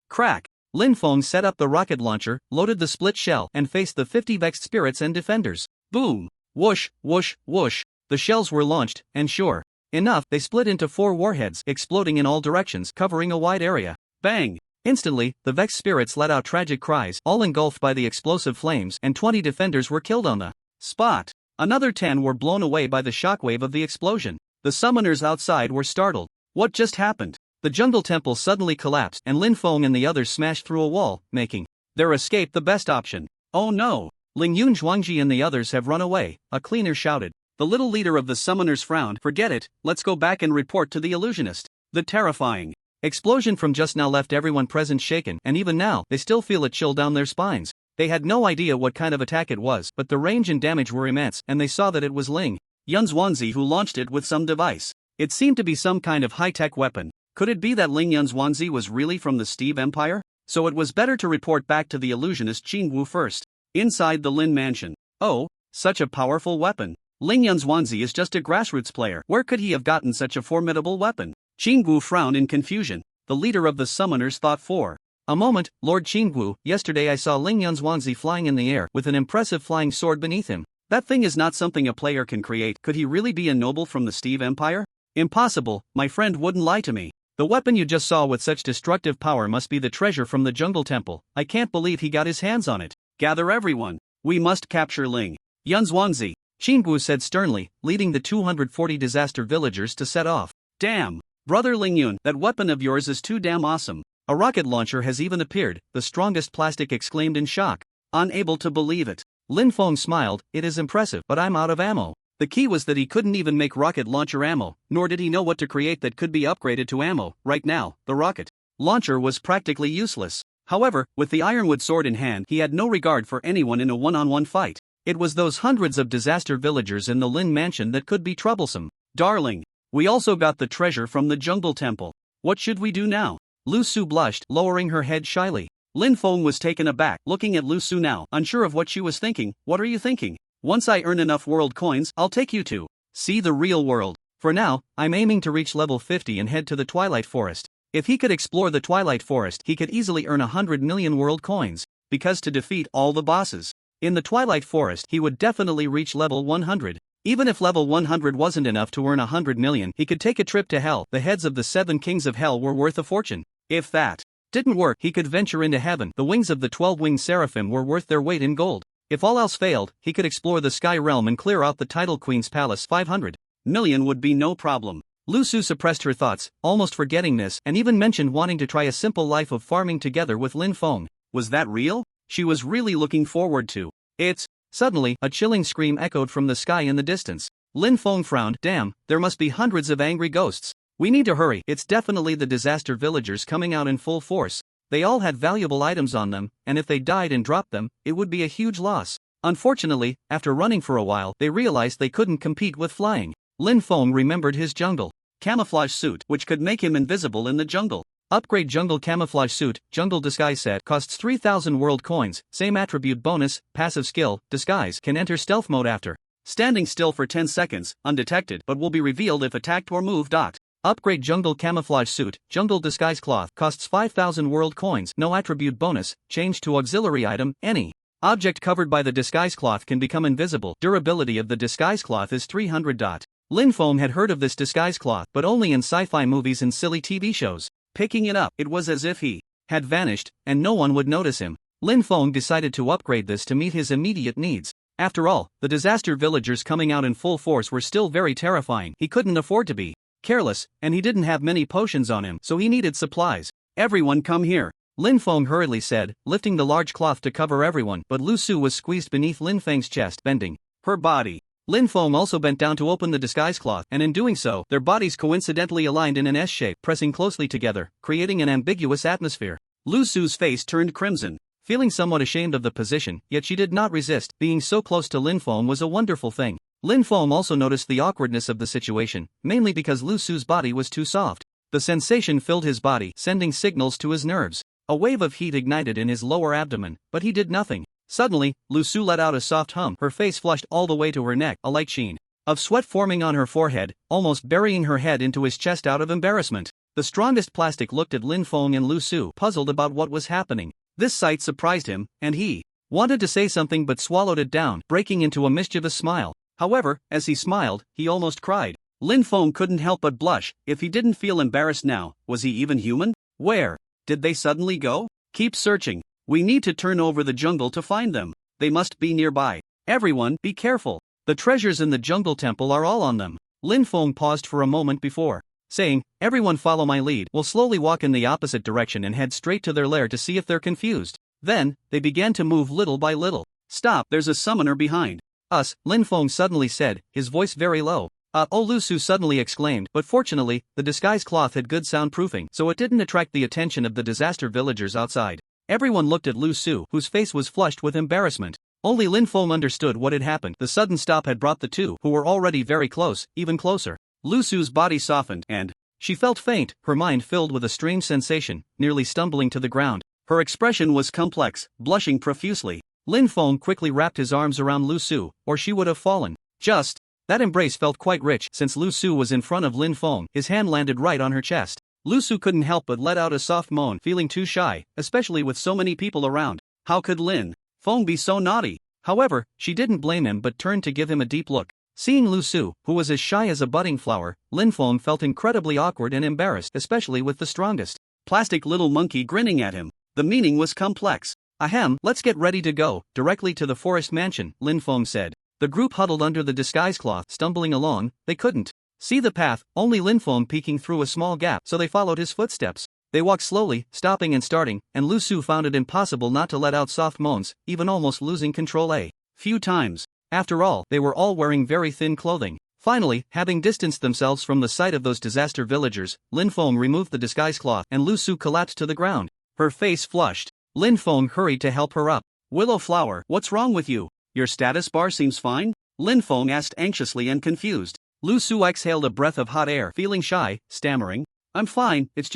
Crack. Lin Feng set up the rocket launcher, loaded the split shell, and faced the 50 vexed spirits and defenders. Boom. Whoosh, whoosh, whoosh. The shells were launched, and sure enough, they split into 4 warheads, exploding in all directions, covering a wide area. Bang. Instantly, the vexed spirits let out tragic cries, all engulfed by the explosive flames, and 20 defenders were killed on the spot. Another 10 were blown away by the shockwave of the explosion. The summoners outside were startled. What just happened? The jungle temple suddenly collapsed, and Lin Feng and the others smashed through a wall, making their escape the best option. Oh no! Ling Yun Zhuangji and the others have run away, a cleaner shouted. The little leader of the summoners frowned. Forget it, let's go back and report to the illusionist. The terrifying explosion from just now left everyone present shaken, and even now, they still feel a chill down their spines. They had no idea what kind of attack it was, but the range and damage were immense, and they saw that it was Ling Yun Zhuangzi who launched it with some device. It seemed to be some kind of high-tech weapon. Could it be that Ling Yun Zhuangzi was really from the Steve Empire? So it was better to report back to the illusionist Qin Wu first. Inside the Lin Mansion. Oh, such a powerful weapon. Ling Yun Zhuangzi is just a grassroots player. Where could he have gotten such a formidable weapon? Qin Wu frowned in confusion. The leader of the summoners thought for a moment. Lord Qin Wu, yesterday I saw Ling Yun Zhuangzi flying in the air with an impressive flying sword beneath him. That thing is not something a player can create. Could he really be a noble from the Steve Empire? Impossible, my friend wouldn't lie to me. The weapon you just saw with such destructive power must be the treasure from the Jungle Temple. I can't believe he got his hands on it. Gather everyone. We must capture Ling Yun Zhuangzi, Qin Wu said sternly, leading the 240 disaster villagers to set off. Damn! Brother Ling Yun, that weapon of yours is too damn awesome. A rocket launcher has even appeared, the strongest plastic exclaimed in shock. Unable to believe it. Lin Feng smiled. It is impressive, but I'm out of ammo. The key was that he couldn't even make rocket launcher ammo, nor did he know what to create that could be upgraded to ammo. Right now, the rocket launcher was practically useless. However, with the ironwood sword in hand, he had no regard for anyone in a one-on-one fight. It was those hundreds of disaster villagers in the Lin Mansion that could be troublesome. Darling, we also got the treasure from the jungle temple. What should we do now? Lu Su blushed, lowering her head shyly. Lin Feng was taken aback, looking at Lu Su now, unsure of what she was thinking. What are you thinking? Once I earn enough world coins, I'll take you to see the real world. For now, I'm aiming to reach level 50 and head to the Twilight Forest. If he could explore the Twilight Forest, he could easily earn 100 million world coins, because to defeat all the bosses in the Twilight Forest, he would definitely reach level 100. Even if level 100 wasn't enough to earn 100 million, he could take a trip to hell. The heads of the 7 kings of hell were worth a fortune. If that didn't work, he could venture into heaven. The wings of the 12-winged seraphim were worth their weight in gold. If all else failed, he could explore the Sky Realm and clear out the Tidal Queen's palace. 500 million would be no problem. Lu Su suppressed her thoughts, almost forgetting this, and even mentioned wanting to try a simple life of farming together with Lin Feng. Was that real? She was really looking forward to it. Suddenly, a chilling scream echoed from the sky in the distance. Lin Feng frowned. Damn, there must be hundreds of angry ghosts. We need to hurry. It's definitely the disaster villagers coming out in full force. They all had valuable items on them, and if they died and dropped them, it would be a huge loss. Unfortunately, after running for a while, they realized they couldn't compete with flying. Lin Feng remembered his jungle camouflage suit, which could make him invisible in the jungle. Upgrade jungle camouflage suit. Jungle disguise set costs 3,000 world coins. Same attribute bonus, passive skill, disguise. Can enter stealth mode after standing still for 10 seconds, undetected, but will be revealed if attacked or moved. Upgrade jungle camouflage suit. Jungle disguise cloth costs 5,000 world coins. No attribute bonus. Change to auxiliary item. Any object covered by the disguise cloth can become invisible. Durability of the disguise cloth is 300. Lin Feng had heard of this disguise cloth, but only in sci-fi movies and silly TV shows. Picking it up, it was as if he had vanished, and no one would notice him. Lin Feng decided to upgrade this to meet his immediate needs. After all, the disaster villagers coming out in full force were still very terrifying. He couldn't afford to be careless, and he didn't have many potions on him, so he needed supplies. Everyone come here, Lin Feng hurriedly said, lifting the large cloth to cover everyone, but Lu Su was squeezed beneath Lin Feng's chest, bending her body. Lin Feng also bent down to open the disguise cloth, and in doing so, their bodies coincidentally aligned in an S shape, pressing closely together, creating an ambiguous atmosphere. Lu Su's face turned crimson, feeling somewhat ashamed of the position, yet she did not resist. Being so close to Lin Feng was a wonderful thing. Lin Feng also noticed the awkwardness of the situation, mainly because Lu Su's body was too soft. The sensation filled his body, sending signals to his nerves. A wave of heat ignited in his lower abdomen, but he did nothing. Suddenly, Lu Su let out a soft hum. Her face flushed all the way to her neck, a light sheen of sweat forming on her forehead, almost burying her head into his chest out of embarrassment. The strongest plastic looked at Lin Feng and Lu Su, puzzled about what was happening. This sight surprised him, and he wanted to say something but swallowed it down, breaking into a mischievous smile. However, as he smiled, he almost cried. Lin Feng couldn't help but blush. If he didn't feel embarrassed now, was he even human? Where did they suddenly go? Keep searching. We need to turn over the jungle to find them. They must be nearby. Everyone, be careful. The treasures in the jungle temple are all on them. Lin Feng paused for a moment before saying, everyone follow my lead. We'll slowly walk in the opposite direction and head straight to their lair to see if they're confused. Then, they began to move little by little. Stop, there's a summoner behind us, Lin Feng suddenly said, his voice very low. Oh, Lu Su suddenly exclaimed, but fortunately, the disguise cloth had good soundproofing, so it didn't attract the attention of the disaster villagers outside. Everyone looked at Lu Su, whose face was flushed with embarrassment. Only Lin Feng understood what had happened. The sudden stop had brought the two, who were already very close, even closer. Lu Su's body softened, and she felt faint, her mind filled with a strange sensation, nearly stumbling to the ground. Her expression was complex, blushing profusely. Lin Feng quickly wrapped his arms around Lu Su, or she would have fallen. That embrace felt quite rich. Since Lu Su was in front of Lin Feng, his hand landed right on her chest. Lu Su couldn't help but let out a soft moan, feeling too shy, especially with so many people around. How could Lin Feng be so naughty? However, she didn't blame him but turned to give him a deep look. Seeing Lu Su, who was as shy as a budding flower, Lin Feng felt incredibly awkward and embarrassed, especially with the strongest plastic little monkey grinning at him. The meaning was complex. Ahem, let's get ready to go, directly to the forest mansion, Lin Feng said. The group huddled under the disguise cloth, stumbling along. They couldn't see the path, only Lin Feng peeking through a small gap, so they followed his footsteps. They walked slowly, stopping and starting, and Lu Su found it impossible not to let out soft moans, even almost losing control a few times. After all, they were all wearing very thin clothing. Finally, having distanced themselves from the sight of those disaster villagers, Lin Feng removed the disguise cloth, and Lu Su collapsed to the ground. Her face flushed. Lin Feng hurried to help her up. Willow Flower, what's wrong with you? Your status bar seems fine? Lin Feng asked anxiously and confused. Lu Su exhaled a breath of hot air, feeling shy, stammering. I'm fine, it's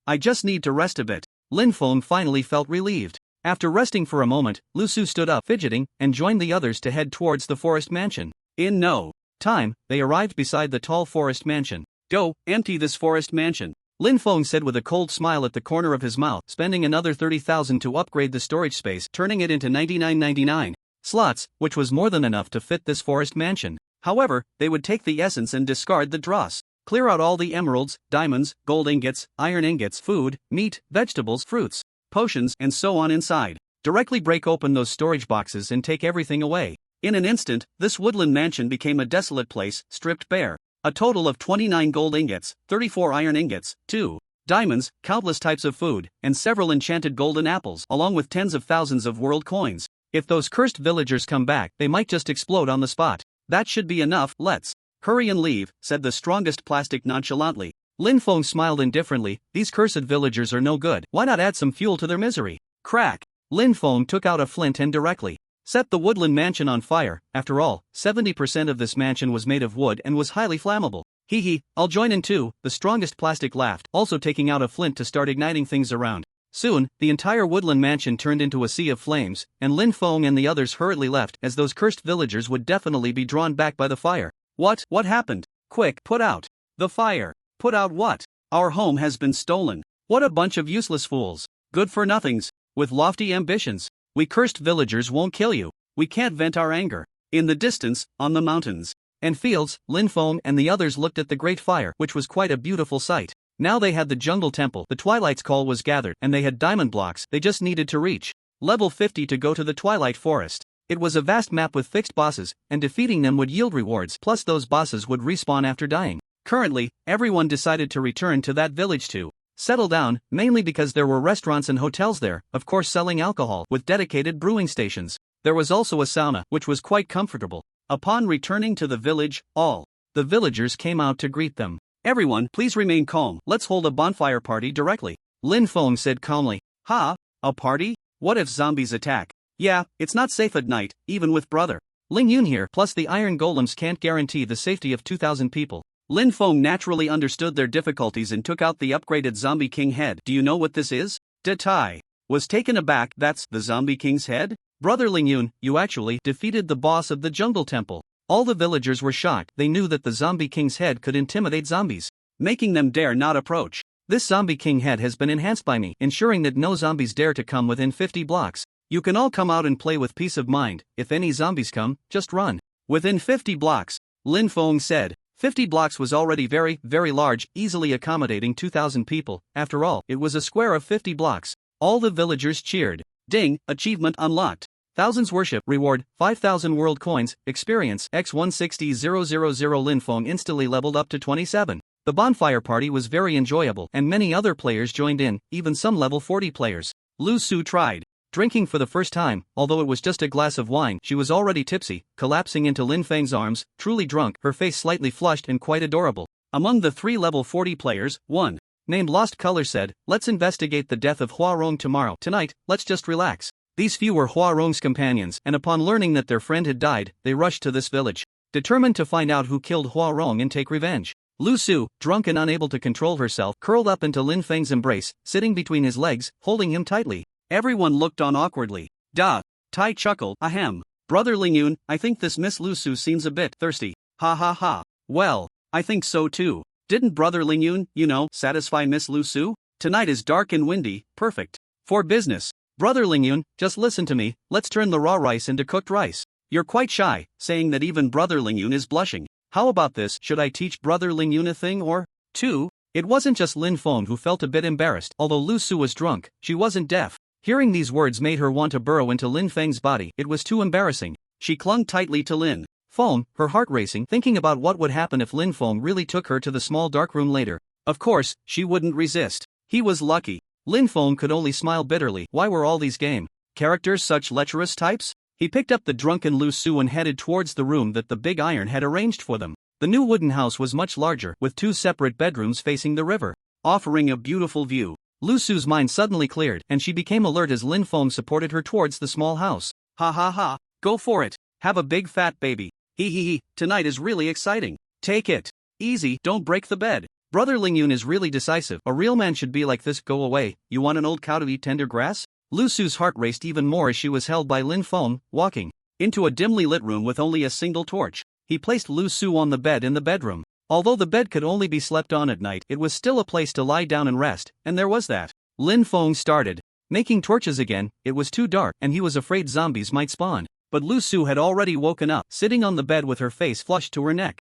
I just need to rest a bit. Lin Feng finally felt relieved. After resting for a moment, Lu Su stood up, fidgeting, and joined the others to head towards the forest mansion. In no time, they arrived beside the tall forest mansion. Go, empty this forest mansion, Lin Feng said with a cold smile at the corner of his mouth, spending another 30,000 to upgrade the storage space, turning it into 99.99 slots, which was more than enough to fit this forest mansion. However, they would take the essence and discard the dross. Clear out all the emeralds, diamonds, gold ingots, iron ingots, food, meat, vegetables, fruits, potions, and so on inside. Directly break open those storage boxes and take everything away. In an instant, this woodland mansion became a desolate place, stripped bare. A total of 29 gold ingots, 34 iron ingots, 2 diamonds, countless types of food, and several enchanted golden apples, along with tens of thousands of world coins. If those cursed villagers come back, they might just explode on the spot. That should be enough, let's hurry and leave, said the strongest plastic nonchalantly. Lin Feng smiled indifferently. These cursed villagers are no good, why not add some fuel to their misery? Crack! Lin Feng took out a flint and directly set the woodland mansion on fire. After all, 70% of this mansion was made of wood and was highly flammable. Hee hee, I'll join in too, the strongest plastic laughed, also taking out a flint to start igniting things around. Soon, the entire woodland mansion turned into a sea of flames, and Lin Feng and the others hurriedly left, as those cursed villagers would definitely be drawn back by the fire. What happened? Quick, put out the fire. Put out what? Our home has been stolen. What a bunch of useless fools. Good for nothings. With lofty ambitions. We cursed villagers won't kill you. We can't vent our anger. In the distance, on the mountains and fields, Lin Feng and the others looked at the great fire, which was quite a beautiful sight. Now they had the jungle temple, the Twilight's Call was gathered, and they had diamond blocks. They just needed to reach level 50 to go to the Twilight Forest. It was a vast map with fixed bosses, and defeating them would yield rewards, plus those bosses would respawn after dying. Currently, everyone decided to return to that village to settle down, mainly because there were restaurants and hotels there, of course selling alcohol, with dedicated brewing stations. There was also a sauna, which was quite comfortable. Upon returning to the village, all the villagers came out to greet them. Everyone, please remain calm, let's hold a bonfire party directly, Lin Feng said calmly. Ha? A party? What if zombies attack? Yeah, it's not safe at night, even with brother Ling Yun here, plus the iron golems can't guarantee the safety of 2,000 people. Lin Feng naturally understood their difficulties and took out the upgraded Zombie King head. Do you know what this is? De Tai was taken aback. That's the Zombie King's head? Brother Ling Yun, you actually defeated the boss of the jungle temple. All the villagers were shocked. They knew that the Zombie King's head could intimidate zombies, making them dare not approach. This Zombie King head has been enhanced by me, ensuring that no zombies dare to come within 50 blocks. You can all come out and play with peace of mind. If any zombies come, just run. Within 50 blocks, Lin Feng said. 50 blocks was already very, very large, easily accommodating 2,000 people. After all, it was a square of 50 blocks. All the villagers cheered. Ding, achievement unlocked. Thousands worship, reward, 5,000 world coins, experience, x160000. Lin Feng instantly leveled up to 27. The bonfire party was very enjoyable, and many other players joined in, even some level 40 players. Lu Su tried drinking for the first time. Although it was just a glass of wine, she was already tipsy, collapsing into Lin Feng's arms, truly drunk, her face slightly flushed and quite adorable. Among the 3 level 40 players, one named Lost Color said, let's investigate the death of Hua Rong tomorrow. Tonight, let's just relax. These few were Hua Rong's companions, and upon learning that their friend had died, they rushed to this village, determined to find out who killed Hua Rong and take revenge. Lu Su, drunk and unable to control herself, curled up into Lin Feng's embrace, sitting between his legs, holding him tightly. Everyone looked on awkwardly. Tai chuckled. Ahem. Brother Ling Yun, I think this Miss Lu Su seems a bit thirsty. Ha ha ha. Well, I think so too. Didn't Brother Ling Yun, satisfy Miss Lu Su? Tonight is dark and windy, perfect for business. Brother Ling Yun, just listen to me, let's turn the raw rice into cooked rice. You're quite shy, saying that even Brother Ling Yun is blushing. How about this? Should I teach Brother Ling Yun a thing or two? It wasn't just Lin Feng who felt a bit embarrassed. Although Lu Su was drunk, she wasn't deaf. Hearing these words made her want to burrow into Lin Feng's body. It was too embarrassing. She clung tightly to Lin Feng, her heart racing, thinking about what would happen if Lin Feng really took her to the small dark room later. Of course, she wouldn't resist. He was lucky. Lin Feng could only smile bitterly. Why were all these game characters such lecherous types? He picked up the drunken Lu Su and headed towards the room that the Big Iron had arranged for them. The new wooden house was much larger, with 2 separate bedrooms facing the river, offering a beautiful view. Lu Su's mind suddenly cleared, and she became alert as Lin Feng supported her towards the small house. Ha ha ha, go for it, have a big fat baby. Tonight is really exciting. Take it easy, don't break the bed. Brother Lingyun is really decisive. A real man should be like this. Go away, you want an old cow to eat tender grass? Lu Su's heart raced even more as she was held by Lin Feng, walking into a dimly lit room with only a single torch. He placed Lu Su on the bed in the bedroom. Although the bed could only be slept on at night, it was still a place to lie down and rest, and there was that. Lin Feng started making torches again. It was too dark, and he was afraid zombies might spawn. But Lu Su had already woken up, sitting on the bed with her face flushed to her neck.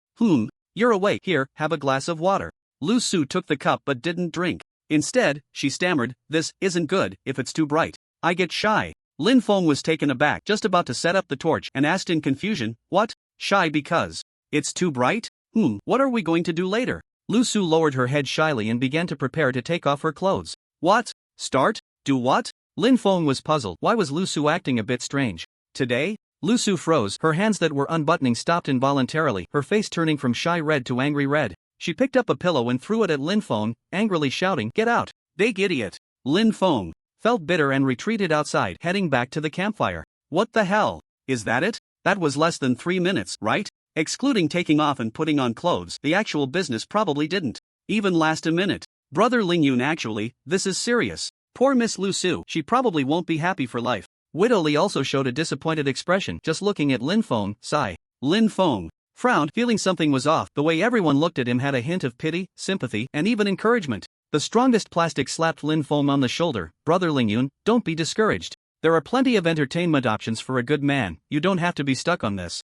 You're awake. Here, have a glass of water. Lu Su took the cup but didn't drink. Instead, she stammered, "This isn't good if it's too bright. I get shy." Lin Feng was taken aback, just about to set up the torch, and asked in confusion, "What? Shy because it's too bright? What are we going to do later?" Lu Su lowered her head shyly and began to prepare to take off her clothes. What? Start? Do what? Lin Feng was puzzled. Why was Lu Su acting a bit strange today? Lu Su froze, her hands that were unbuttoning stopped involuntarily, her face turning from shy red to angry red. She picked up a pillow and threw it at Lin Feng, angrily shouting, "Get out, big idiot!" Lin Feng felt bitter and retreated outside, heading back to the campfire. What the hell? Is that it? That was less than 3 minutes, right? Excluding taking off and putting on clothes, the actual business probably didn't even last a minute. Brother Lingyun, actually, this is serious. Poor Miss Lu Su, she probably won't be happy for life. Widow Li also showed a disappointed expression, just looking at Lin Feng. Sigh. Lin Feng frowned, feeling something was off. The way everyone looked at him had a hint of pity, sympathy, and even encouragement. The strongest plastic slapped Lin Feng on the shoulder. Brother Lingyun, don't be discouraged. There are plenty of entertainment options for a good man. You don't have to be stuck on this.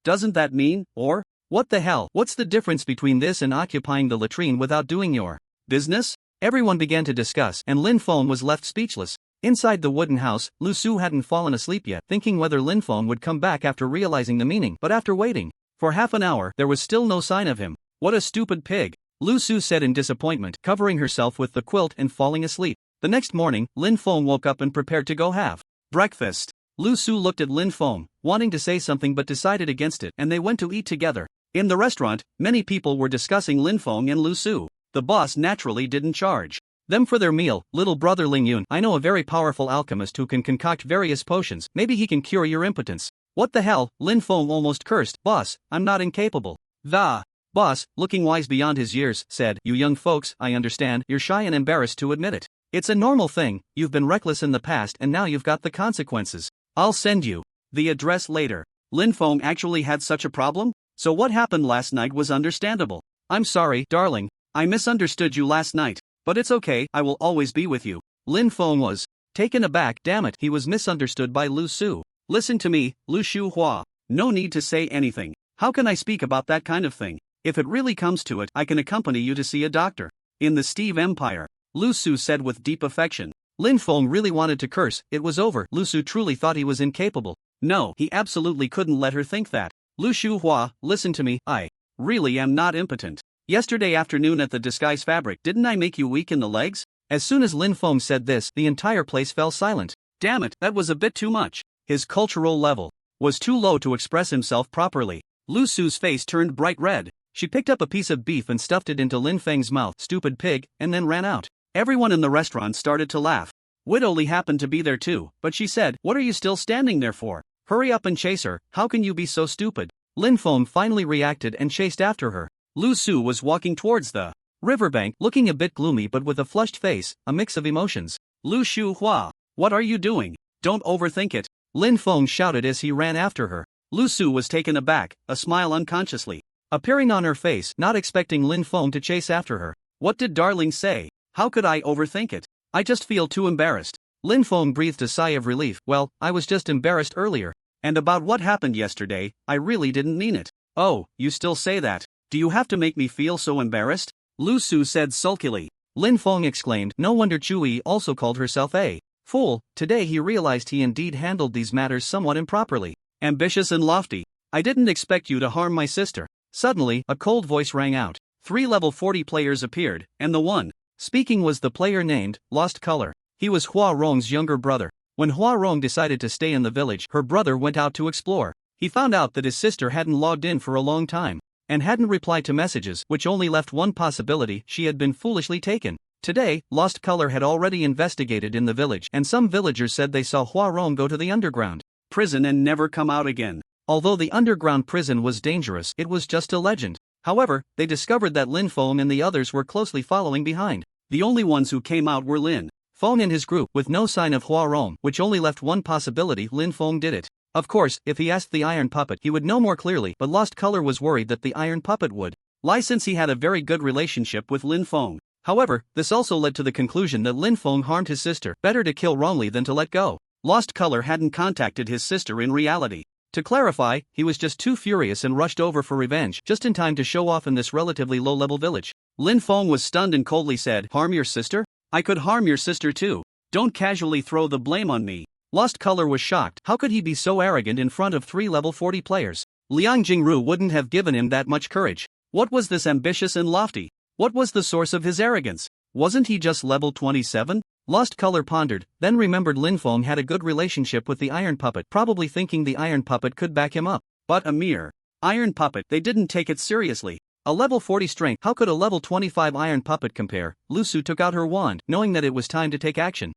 Doesn't that mean, or? What the hell? What's the difference between this and occupying the latrine without doing your business? Everyone began to discuss, and Lin Feng was left speechless. Inside the wooden house, Lu Su hadn't fallen asleep yet, thinking whether Lin Feng would come back after realizing the meaning. But after waiting for half an hour, there was still no sign of him. What a stupid pig, Lu Su said in disappointment, covering herself with the quilt and falling asleep. The next morning, Lin Feng woke up and prepared to go have breakfast. Lu Su looked at Lin Feng, wanting to say something but decided against it, and they went to eat together. In the restaurant, many people were discussing Lin Feng and Lu Su. The boss naturally didn't charge them for their meal. Little brother Lingyun, I know a very powerful alchemist who can concoct various potions. Maybe he can cure your impotence. What the hell? Lin Feng almost cursed. Boss, I'm not incapable. The boss, looking wise beyond his years, said, "You young folks, I understand, you're shy and embarrassed to admit it. It's a normal thing, you've been reckless in the past and now you've got the consequences. I'll send you the address later." Lin Feng actually had such a problem? So what happened last night was understandable. "I'm sorry, darling. I misunderstood you last night. But it's okay, I will always be with you." Lin Feng was taken aback. Damn it, he was misunderstood by Lu Su. "Listen to me, Lu Shu Hua. No need to say anything. How can I speak about that kind of thing? If it really comes to it, I can accompany you to see a doctor." "In the Steve Empire," Lu Su said with deep affection. Lin Feng really wanted to curse. It was over. Lu Su truly thought he was incapable. No, he absolutely couldn't let her think that. "Lu Shu Hua, listen to me, I really am not impotent. Yesterday afternoon at the disguise fabric, didn't I make you weak in the legs?" As soon as Lin Feng said this, the entire place fell silent. Damn it, that was a bit too much. His cultural level was too low to express himself properly. Lu Su's face turned bright red. She picked up a piece of beef and stuffed it into Lin Feng's mouth, stupid pig, and then ran out. Everyone in the restaurant started to laugh. Widow Li happened to be there too, but she said, "What are you still standing there for? Hurry up and chase her, how can you be so stupid?" Lin Feng finally reacted and chased after her. Lu Su was walking towards the riverbank, looking a bit gloomy but with a flushed face, a mix of emotions. "Lu Shu Hua, what are you doing? Don't overthink it," Lin Feng shouted as he ran after her. Lu Su was taken aback, a smile unconsciously appearing on her face, not expecting Lin Feng to chase after her. "What did darling say? How could I overthink it? I just feel too embarrassed." Lin Feng breathed a sigh of relief. "Well, I was just embarrassed earlier. And about what happened yesterday, I really didn't mean it." "Oh, you still say that? Do you have to make me feel so embarrassed?" Lu Su said sulkily. Lin Feng exclaimed, no wonder Chui also called herself a fool. Today he realized he indeed handled these matters somewhat improperly. "Ambitious and lofty. I didn't expect you to harm my sister." Suddenly, a cold voice rang out. 3 level 40 players appeared, and the one speaking was the player named Lost Color. He was Hua Rong's younger brother. When Hua Rong decided to stay in the village, her brother went out to explore. He found out that his sister hadn't logged in for a long time and hadn't replied to messages, which only left one possibility: she had been foolishly taken. Today, Lost Color had already investigated in the village, and some villagers said they saw Hua Rong go to the underground prison and never come out again. Although the underground prison was dangerous, it was just a legend. However, they discovered that Lin Feng and the others were closely following behind. The only ones who came out were Lin Feng and his group, with no sign of Hua Rong, which only left one possibility: Lin Feng did it. Of course, if he asked the Iron Puppet, he would know more clearly, but Lost Color was worried that the Iron Puppet would lie since he had a very good relationship with Lin Feng. However, this also led to the conclusion that Lin Feng harmed his sister. Better to kill wrongly than to let go. Lost Color hadn't contacted his sister in reality. To clarify, he was just too furious and rushed over for revenge, just in time to show off in this relatively low-level village. Lin Feng was stunned and coldly said, "Harm your sister? I could harm your sister too. Don't casually throw the blame on me." Lost Color was shocked. How could he be so arrogant in front of 3 level 40 players? Liang Jingru wouldn't have given him that much courage. What was this ambitious and lofty? What was the source of his arrogance? Wasn't he just level 27? Lost Color pondered, then remembered Lin Feng had a good relationship with the Iron Puppet, probably thinking the Iron Puppet could back him up. But a mere Iron Puppet, they didn't take it seriously. A level 40 strength, how could a level 25 Iron Puppet compare? Lu Su took out her wand, knowing that it was time to take action.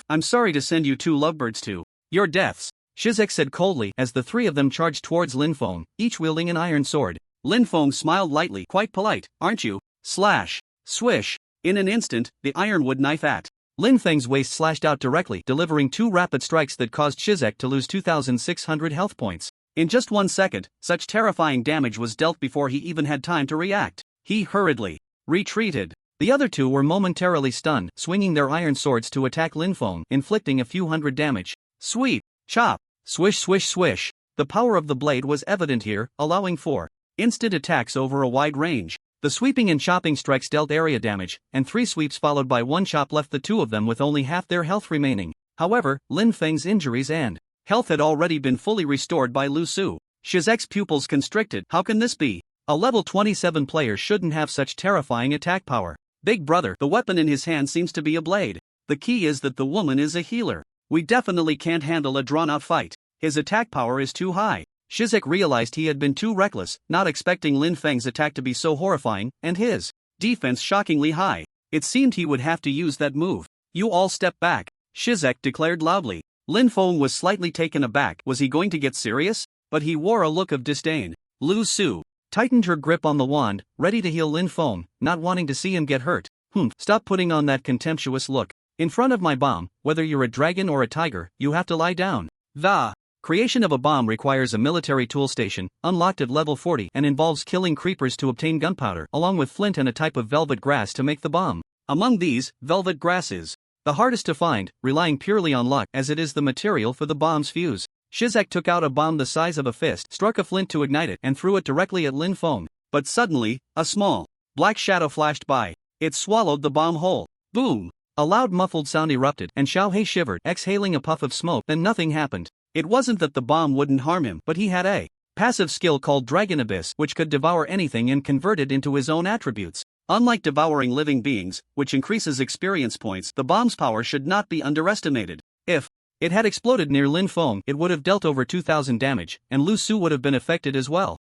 I'm sorry to send you 2 lovebirds to your deaths," Shizek said coldly as the 3 of them charged towards Lin Feng, each wielding an iron sword. Lin Feng smiled lightly, "Quite polite, aren't you?" Slash. Swish. In an instant, the ironwood knife at Lin Feng's waist slashed out directly, delivering 2 rapid strikes that caused Shizek to lose 2,600 health points. In just 1 second, such terrifying damage was dealt before he even had time to react. He hurriedly retreated. The other 2 were momentarily stunned, swinging their iron swords to attack Lin Feng, inflicting a few hundred damage. Sweep, chop, swish swish swish. The power of the blade was evident here, allowing for instant attacks over a wide range. The sweeping and chopping strikes dealt area damage, and 3 sweeps followed by 1 chop left the 2 of them with only half their health remaining. However, Lin Feng's injuries and health had already been fully restored by Lu Su. Shizek's pupils constricted. How can this be? A level 27 player shouldn't have such terrifying attack power. Big brother, the weapon in his hand seems to be a blade. The key is that the woman is a healer. We definitely can't handle a drawn-out fight. His attack power is too high. Shizek realized he had been too reckless, not expecting Lin Feng's attack to be so horrifying, and his defense shockingly high. It seemed he would have to use that move. "You all step back," Shizek declared loudly. Lin Feng was slightly taken aback. Was he going to get serious? But he wore a look of disdain. Lu Su tightened her grip on the wand, ready to heal Lin Feng, not wanting to see him get hurt. Stop putting on that contemptuous look. In front of my bomb, whether you're a dragon or a tiger, you have to lie down. The creation of a bomb requires a military tool station, unlocked at level 40, and involves killing creepers to obtain gunpowder, along with flint and a type of velvet grass to make the bomb. Among these, velvet grass is the hardest to find, relying purely on luck, as it is the material for the bomb's fuse. Shizek took out a bomb the size of a fist, struck a flint to ignite it, and threw it directly at Lin Feng. But suddenly, a small black shadow flashed by. It swallowed the bomb whole. Boom! A loud muffled sound erupted, and Xiao He shivered, exhaling a puff of smoke. Then nothing happened. It wasn't that the bomb wouldn't harm him, but he had a passive skill called Dragon Abyss, which could devour anything and convert it into his own attributes. Unlike devouring living beings, which increases experience points, the bomb's power should not be underestimated. If it had exploded near Lin Feng, it would have dealt over 2,000 damage, and Lu Su would have been affected as well.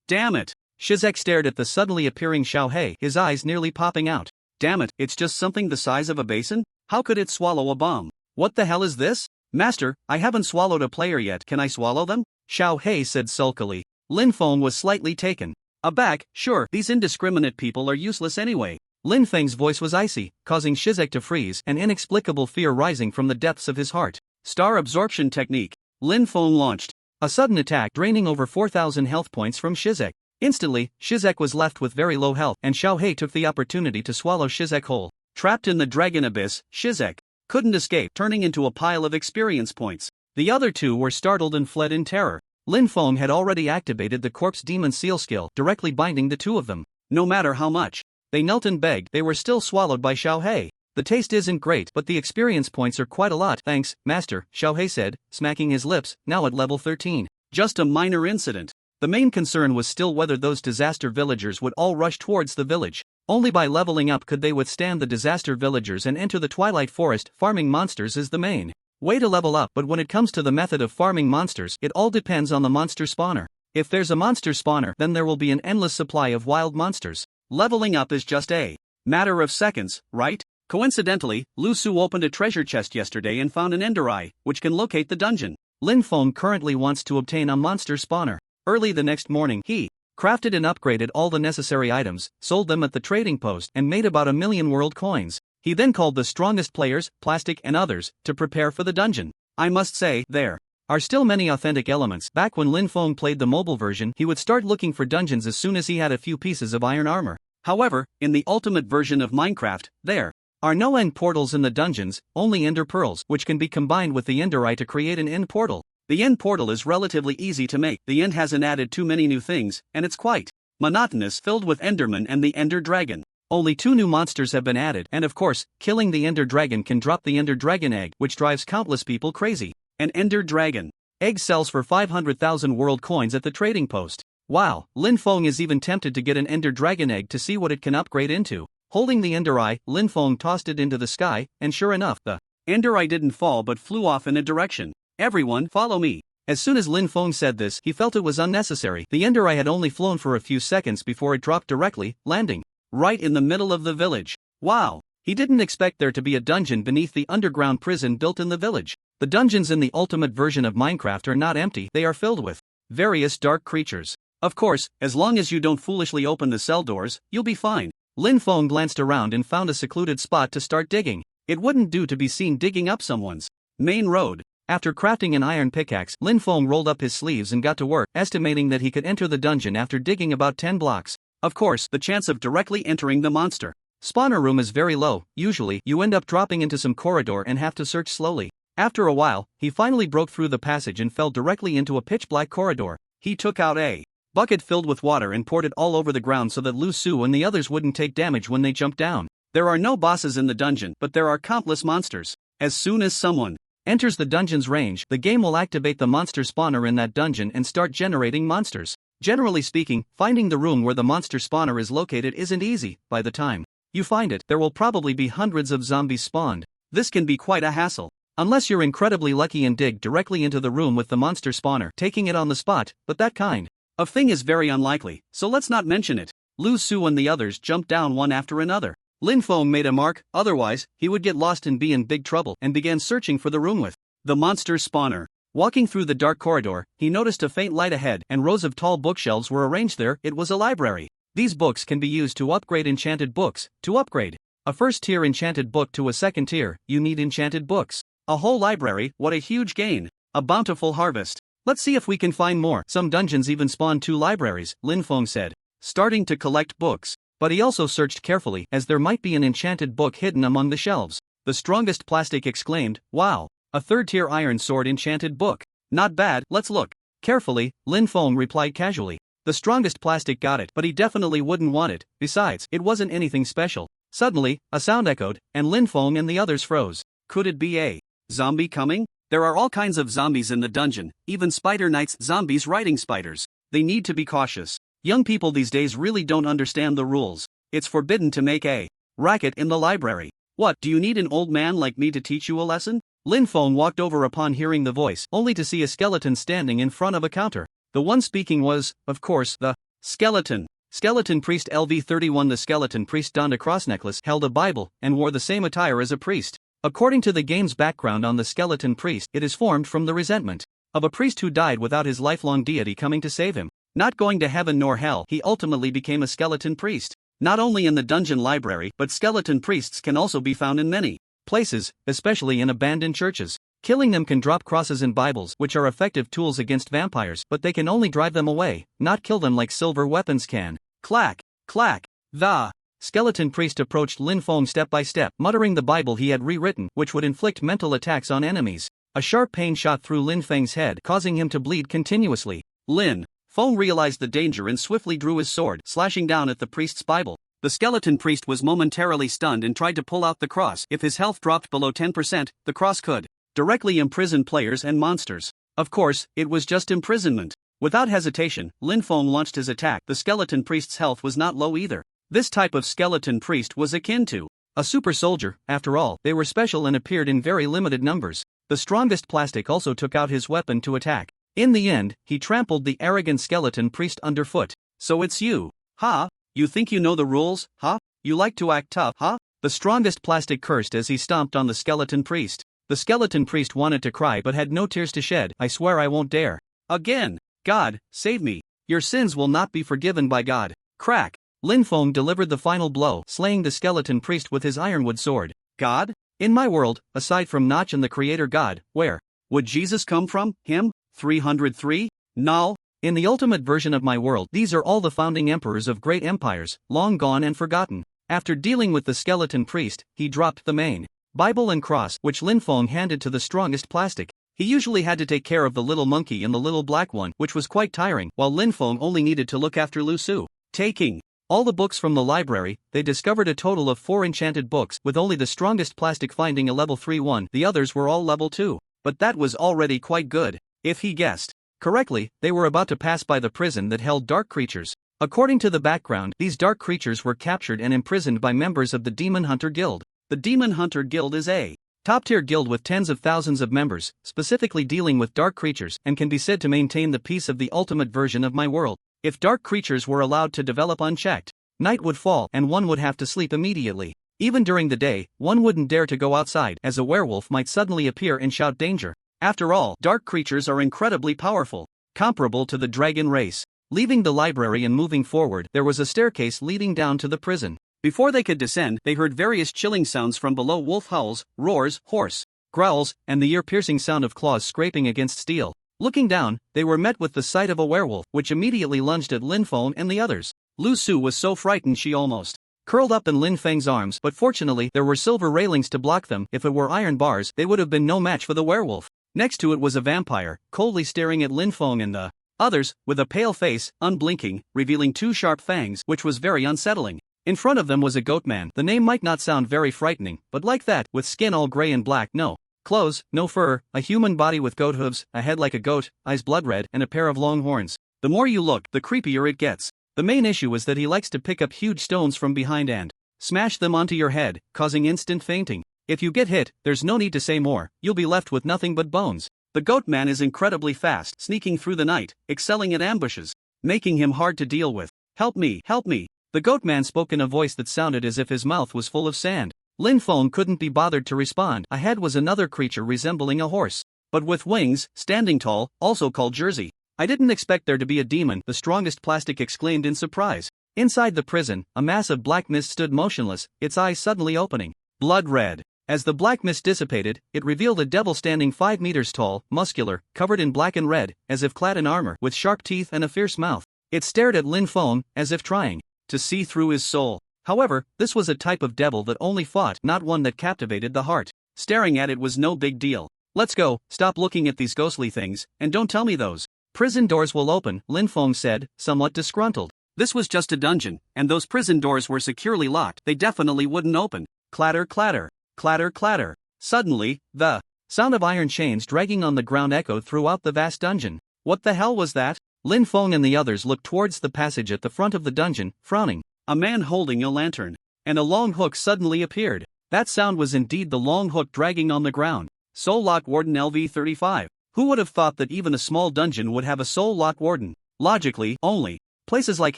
Damn it! Shizek stared at the suddenly appearing Xiao He, his eyes nearly popping out. Damn it, it's just something the size of a basin? How could it swallow a bomb? What the hell is this? Master, I haven't swallowed a player yet, can I swallow them? Xiao He said sulkily. Lin Feng was slightly taken aback. Sure, these indiscriminate people are useless anyway. Lin Feng's voice was icy, causing Shizek to freeze, an inexplicable fear rising from the depths of his heart. Star absorption technique. Lin Feng launched a sudden attack, draining over 4,000 health points from Shizek. Instantly, Shizek was left with very low health, and Xiao He took the opportunity to swallow Shizek whole. Trapped in the Dragon Abyss, Shizek couldn't escape, turning into a pile of experience points. The other 2 were startled and fled in terror. Lin Feng had already activated the Corpse Demon Seal skill, directly binding the 2 of them. No matter how much they knelt and begged, they were still swallowed by Xiao He. The taste isn't great, but the experience points are quite a lot. Thanks, Master, Xiao He said, smacking his lips, now at level 13. Just a minor incident. The main concern was still whether those disaster villagers would all rush towards the village. Only by leveling up could they withstand the disaster villagers and enter the Twilight Forest. Farming monsters is the main way to level up, but when it comes to the method of farming monsters, it all depends on the monster spawner. If there's a monster spawner, then there will be an endless supply of wild monsters. Leveling up is just a matter of seconds, right? Coincidentally, Lu Su opened a treasure chest yesterday and found an Ender Eye, which can locate the dungeon. Lin Feng currently wants to obtain a monster spawner. Early the next morning, he crafted and upgraded all the necessary items, sold them at the trading post, and made about 1,000,000 world coins. He then called the strongest players, Plastic and others, to prepare for the dungeon. I must say, there are still many authentic elements. Back when Lin Feng played the mobile version, he would start looking for dungeons as soon as he had a few pieces of iron armor. However, in the ultimate version of Minecraft, there are no end portals in the dungeons, only ender pearls, which can be combined with the ender eye to create an end portal. The end portal is relatively easy to make. The end hasn't added too many new things, and it's quite monotonous, filled with Enderman and the Ender Dragon. Only 2 new monsters have been added, and of course, killing the Ender Dragon can drop the Ender Dragon egg, which drives countless people crazy. An Ender Dragon egg sells for 500,000 world coins at the trading post. Wow, Lin Feng is even tempted to get an Ender Dragon egg to see what it can upgrade into. Holding the Ender Eye, Lin Feng tossed it into the sky, and sure enough, the Ender Eye didn't fall but flew off in a direction. Everyone, follow me. As soon as Lin Feng said this, he felt it was unnecessary. The Ender Eye had only flown for a few seconds before it dropped directly, landing right in the middle of the village. Wow! He didn't expect there to be a dungeon beneath the underground prison built in the village. The dungeons in the ultimate version of Minecraft are not empty, they are filled with various dark creatures. Of course, as long as you don't foolishly open the cell doors, you'll be fine. Lin Feng glanced around and found a secluded spot to start digging. It wouldn't do to be seen digging up someone's main road. After crafting an iron pickaxe, Lin Feng rolled up his sleeves and got to work, estimating that he could enter the dungeon after digging about 10 blocks. Of course, the chance of directly entering the monster spawner room is very low. Usually, you end up dropping into some corridor and have to search slowly. After a while, he finally broke through the passage and fell directly into a pitch-black corridor. He took out a bucket filled with water and poured it all over the ground so that Lu Su and the others wouldn't take damage when they jumped down. There are no bosses in the dungeon, but there are countless monsters. As soon as someone enters the dungeon's range, the game will activate the monster spawner in that dungeon and start generating monsters. Generally speaking, finding the room where the monster spawner is located isn't easy. By the time you find it, there will probably be hundreds of zombies spawned. This can be quite a hassle. Unless you're incredibly lucky and dig directly into the room with the monster spawner, taking it on the spot, but that kind of thing is very unlikely, so let's not mention it. Lu Su and the others jumped down one after another. Lin Feng made a mark, otherwise, he would get lost and be in big trouble, and began searching for the room with the monster spawner. Walking through the dark corridor, he noticed a faint light ahead, and rows of tall bookshelves were arranged there. It was a library. These books can be used to upgrade enchanted books. To upgrade a first-tier enchanted book to a second tier, you need enchanted books. A whole library, what a huge gain. A bountiful harvest. Let's see if we can find more. Some dungeons even spawn 2 libraries, Lin Feng said, starting to collect books. But he also searched carefully, as there might be an enchanted book hidden among the shelves. The strongest Plastic exclaimed, wow, a 3rd-tier iron sword enchanted book. Not bad, let's look. Carefully, Lin Feng replied casually. The strongest Plastic got it, but he definitely wouldn't want it. Besides, it wasn't anything special. Suddenly, a sound echoed, and Lin Feng and the others froze. Could it be a zombie coming? There are all kinds of zombies in the dungeon, even Spider Knights, zombies riding spiders. They need to be cautious. Young people these days really don't understand the rules. It's forbidden to make a racket in the library. What, do you need an old man like me to teach you a lesson? Lin Feng walked over upon hearing the voice, only to see a skeleton standing in front of a counter. The one speaking was, of course, the skeleton. Skeleton Priest LV31. The skeleton priest donned a cross necklace, held a Bible, and wore the same attire as a priest. According to the game's background on the skeleton priest, it is formed from the resentment of a priest who died without his lifelong deity coming to save him. Not going to heaven nor hell, he ultimately became a skeleton priest. Not only in the dungeon library, but skeleton priests can also be found in many places, especially in abandoned churches. Killing them can drop crosses and Bibles, which are effective tools against vampires, but they can only drive them away, not kill them like silver weapons can. Clack, clack. The skeleton priest approached Lin Feng step by step, muttering the Bible he had rewritten, which would inflict mental attacks on enemies. A sharp pain shot through Lin Feng's head, causing him to bleed continuously. Lin Feng realized the danger and swiftly drew his sword, slashing down at the priest's Bible. The skeleton priest was momentarily stunned and tried to pull out the cross. If his health dropped below 10%, the cross could directly imprison players and monsters. Of course, it was just imprisonment. Without hesitation, Lin Feng launched his attack. The skeleton priest's health was not low either. This type of skeleton priest was akin to a super soldier. After all, they were special and appeared in very limited numbers. The strongest Plastic also took out his weapon to attack. In the end, he trampled the arrogant skeleton priest underfoot. So it's you, huh? You think you know the rules, huh? You like to act tough, huh? The strongest Plastic cursed as he stomped on the skeleton priest. The skeleton priest wanted to cry but had no tears to shed. I swear I won't dare. Again. God, save me. Your sins will not be forgiven by God. Crack. Lin Feng delivered the final blow, slaying the skeleton priest with his ironwood sword. God? In my world, aside from Notch and the creator God, where would Jesus come from? Him? 303? Null? In the ultimate version of my world, these are all the founding emperors of great empires, long gone and forgotten. After dealing with the skeleton priest, he dropped the main Bible and cross, which Lin Feng handed to the strongest plastic. He usually had to take care of the little monkey and the little black one, which was quite tiring, while Lin Feng only needed to look after Lu Su. Taking all the books from the library, they discovered a total of 4 enchanted books, with only the strongest plastic finding a level 3 one. The others were all level 2. But that was already quite good. If he guessed correctly, they were about to pass by the prison that held dark creatures. According to the background, these dark creatures were captured and imprisoned by members of the Demon Hunter Guild. The Demon Hunter Guild is a top-tier guild with tens of thousands of members, specifically dealing with dark creatures, and can be said to maintain the peace of the ultimate version of my world. If dark creatures were allowed to develop unchecked, night would fall and one would have to sleep immediately. Even during the day, one wouldn't dare to go outside, as a werewolf might suddenly appear and shout danger. After all, dark creatures are incredibly powerful, comparable to the dragon race. Leaving the library and moving forward, there was a staircase leading down to the prison. Before they could descend, they heard various chilling sounds from below: wolf howls, roars, hoarse growls, and the ear-piercing sound of claws scraping against steel. Looking down, they were met with the sight of a werewolf, which immediately lunged at Lin Feng and the others. Lu Su was so frightened she almost curled up in Lin Feng's arms, but fortunately there were silver railings to block them. If it were iron bars, they would have been no match for the werewolf. Next to it was a vampire, coldly staring at Lin Feng and the others, with a pale face, unblinking, revealing 2 sharp fangs, which was very unsettling. In front of them was a goatman. The name might not sound very frightening, but like that, with skin all gray and black, no clothes, no fur, a human body with goat hooves, a head like a goat, eyes blood red, and a pair of long horns. The more you look, the creepier it gets. The main issue is that he likes to pick up huge stones from behind and smash them onto your head, causing instant fainting. If you get hit, there's no need to say more, you'll be left with nothing but bones. The goatman is incredibly fast, sneaking through the night, excelling at ambushes, making him hard to deal with. Help me, help me. The goatman spoke in a voice that sounded as if his mouth was full of sand. Lin Feng couldn't be bothered to respond. Ahead was another creature resembling a horse, but with wings, standing tall, also called Jersey. I didn't expect there to be a demon, the strongest plastic exclaimed in surprise. Inside the prison, a mass of black mist stood motionless, its eyes suddenly opening, blood red. As the black mist dissipated, it revealed a devil standing 5 meters tall, muscular, covered in black and red, as if clad in armor, with sharp teeth and a fierce mouth. It stared at Lin Feng, as if trying to see through his soul. However, this was a type of devil that only fought, not one that captivated the heart. Staring at it was no big deal. Let's go, stop looking at these ghostly things, and don't tell me those prison doors will open, Lin Feng said, somewhat disgruntled. This was just a dungeon, and those prison doors were securely locked. They definitely wouldn't open. Clatter, clatter, clatter, clatter. Suddenly, the sound of iron chains dragging on the ground echoed throughout the vast dungeon. What the hell was that? Lin Feng and the others looked towards the passage at the front of the dungeon, frowning. A man holding a lantern and a long hook suddenly appeared. That sound was indeed the long hook dragging on the ground. Soul Lock Warden LV-35. Who would have thought that even a small dungeon would have a Soul Lock Warden? Logically, only places like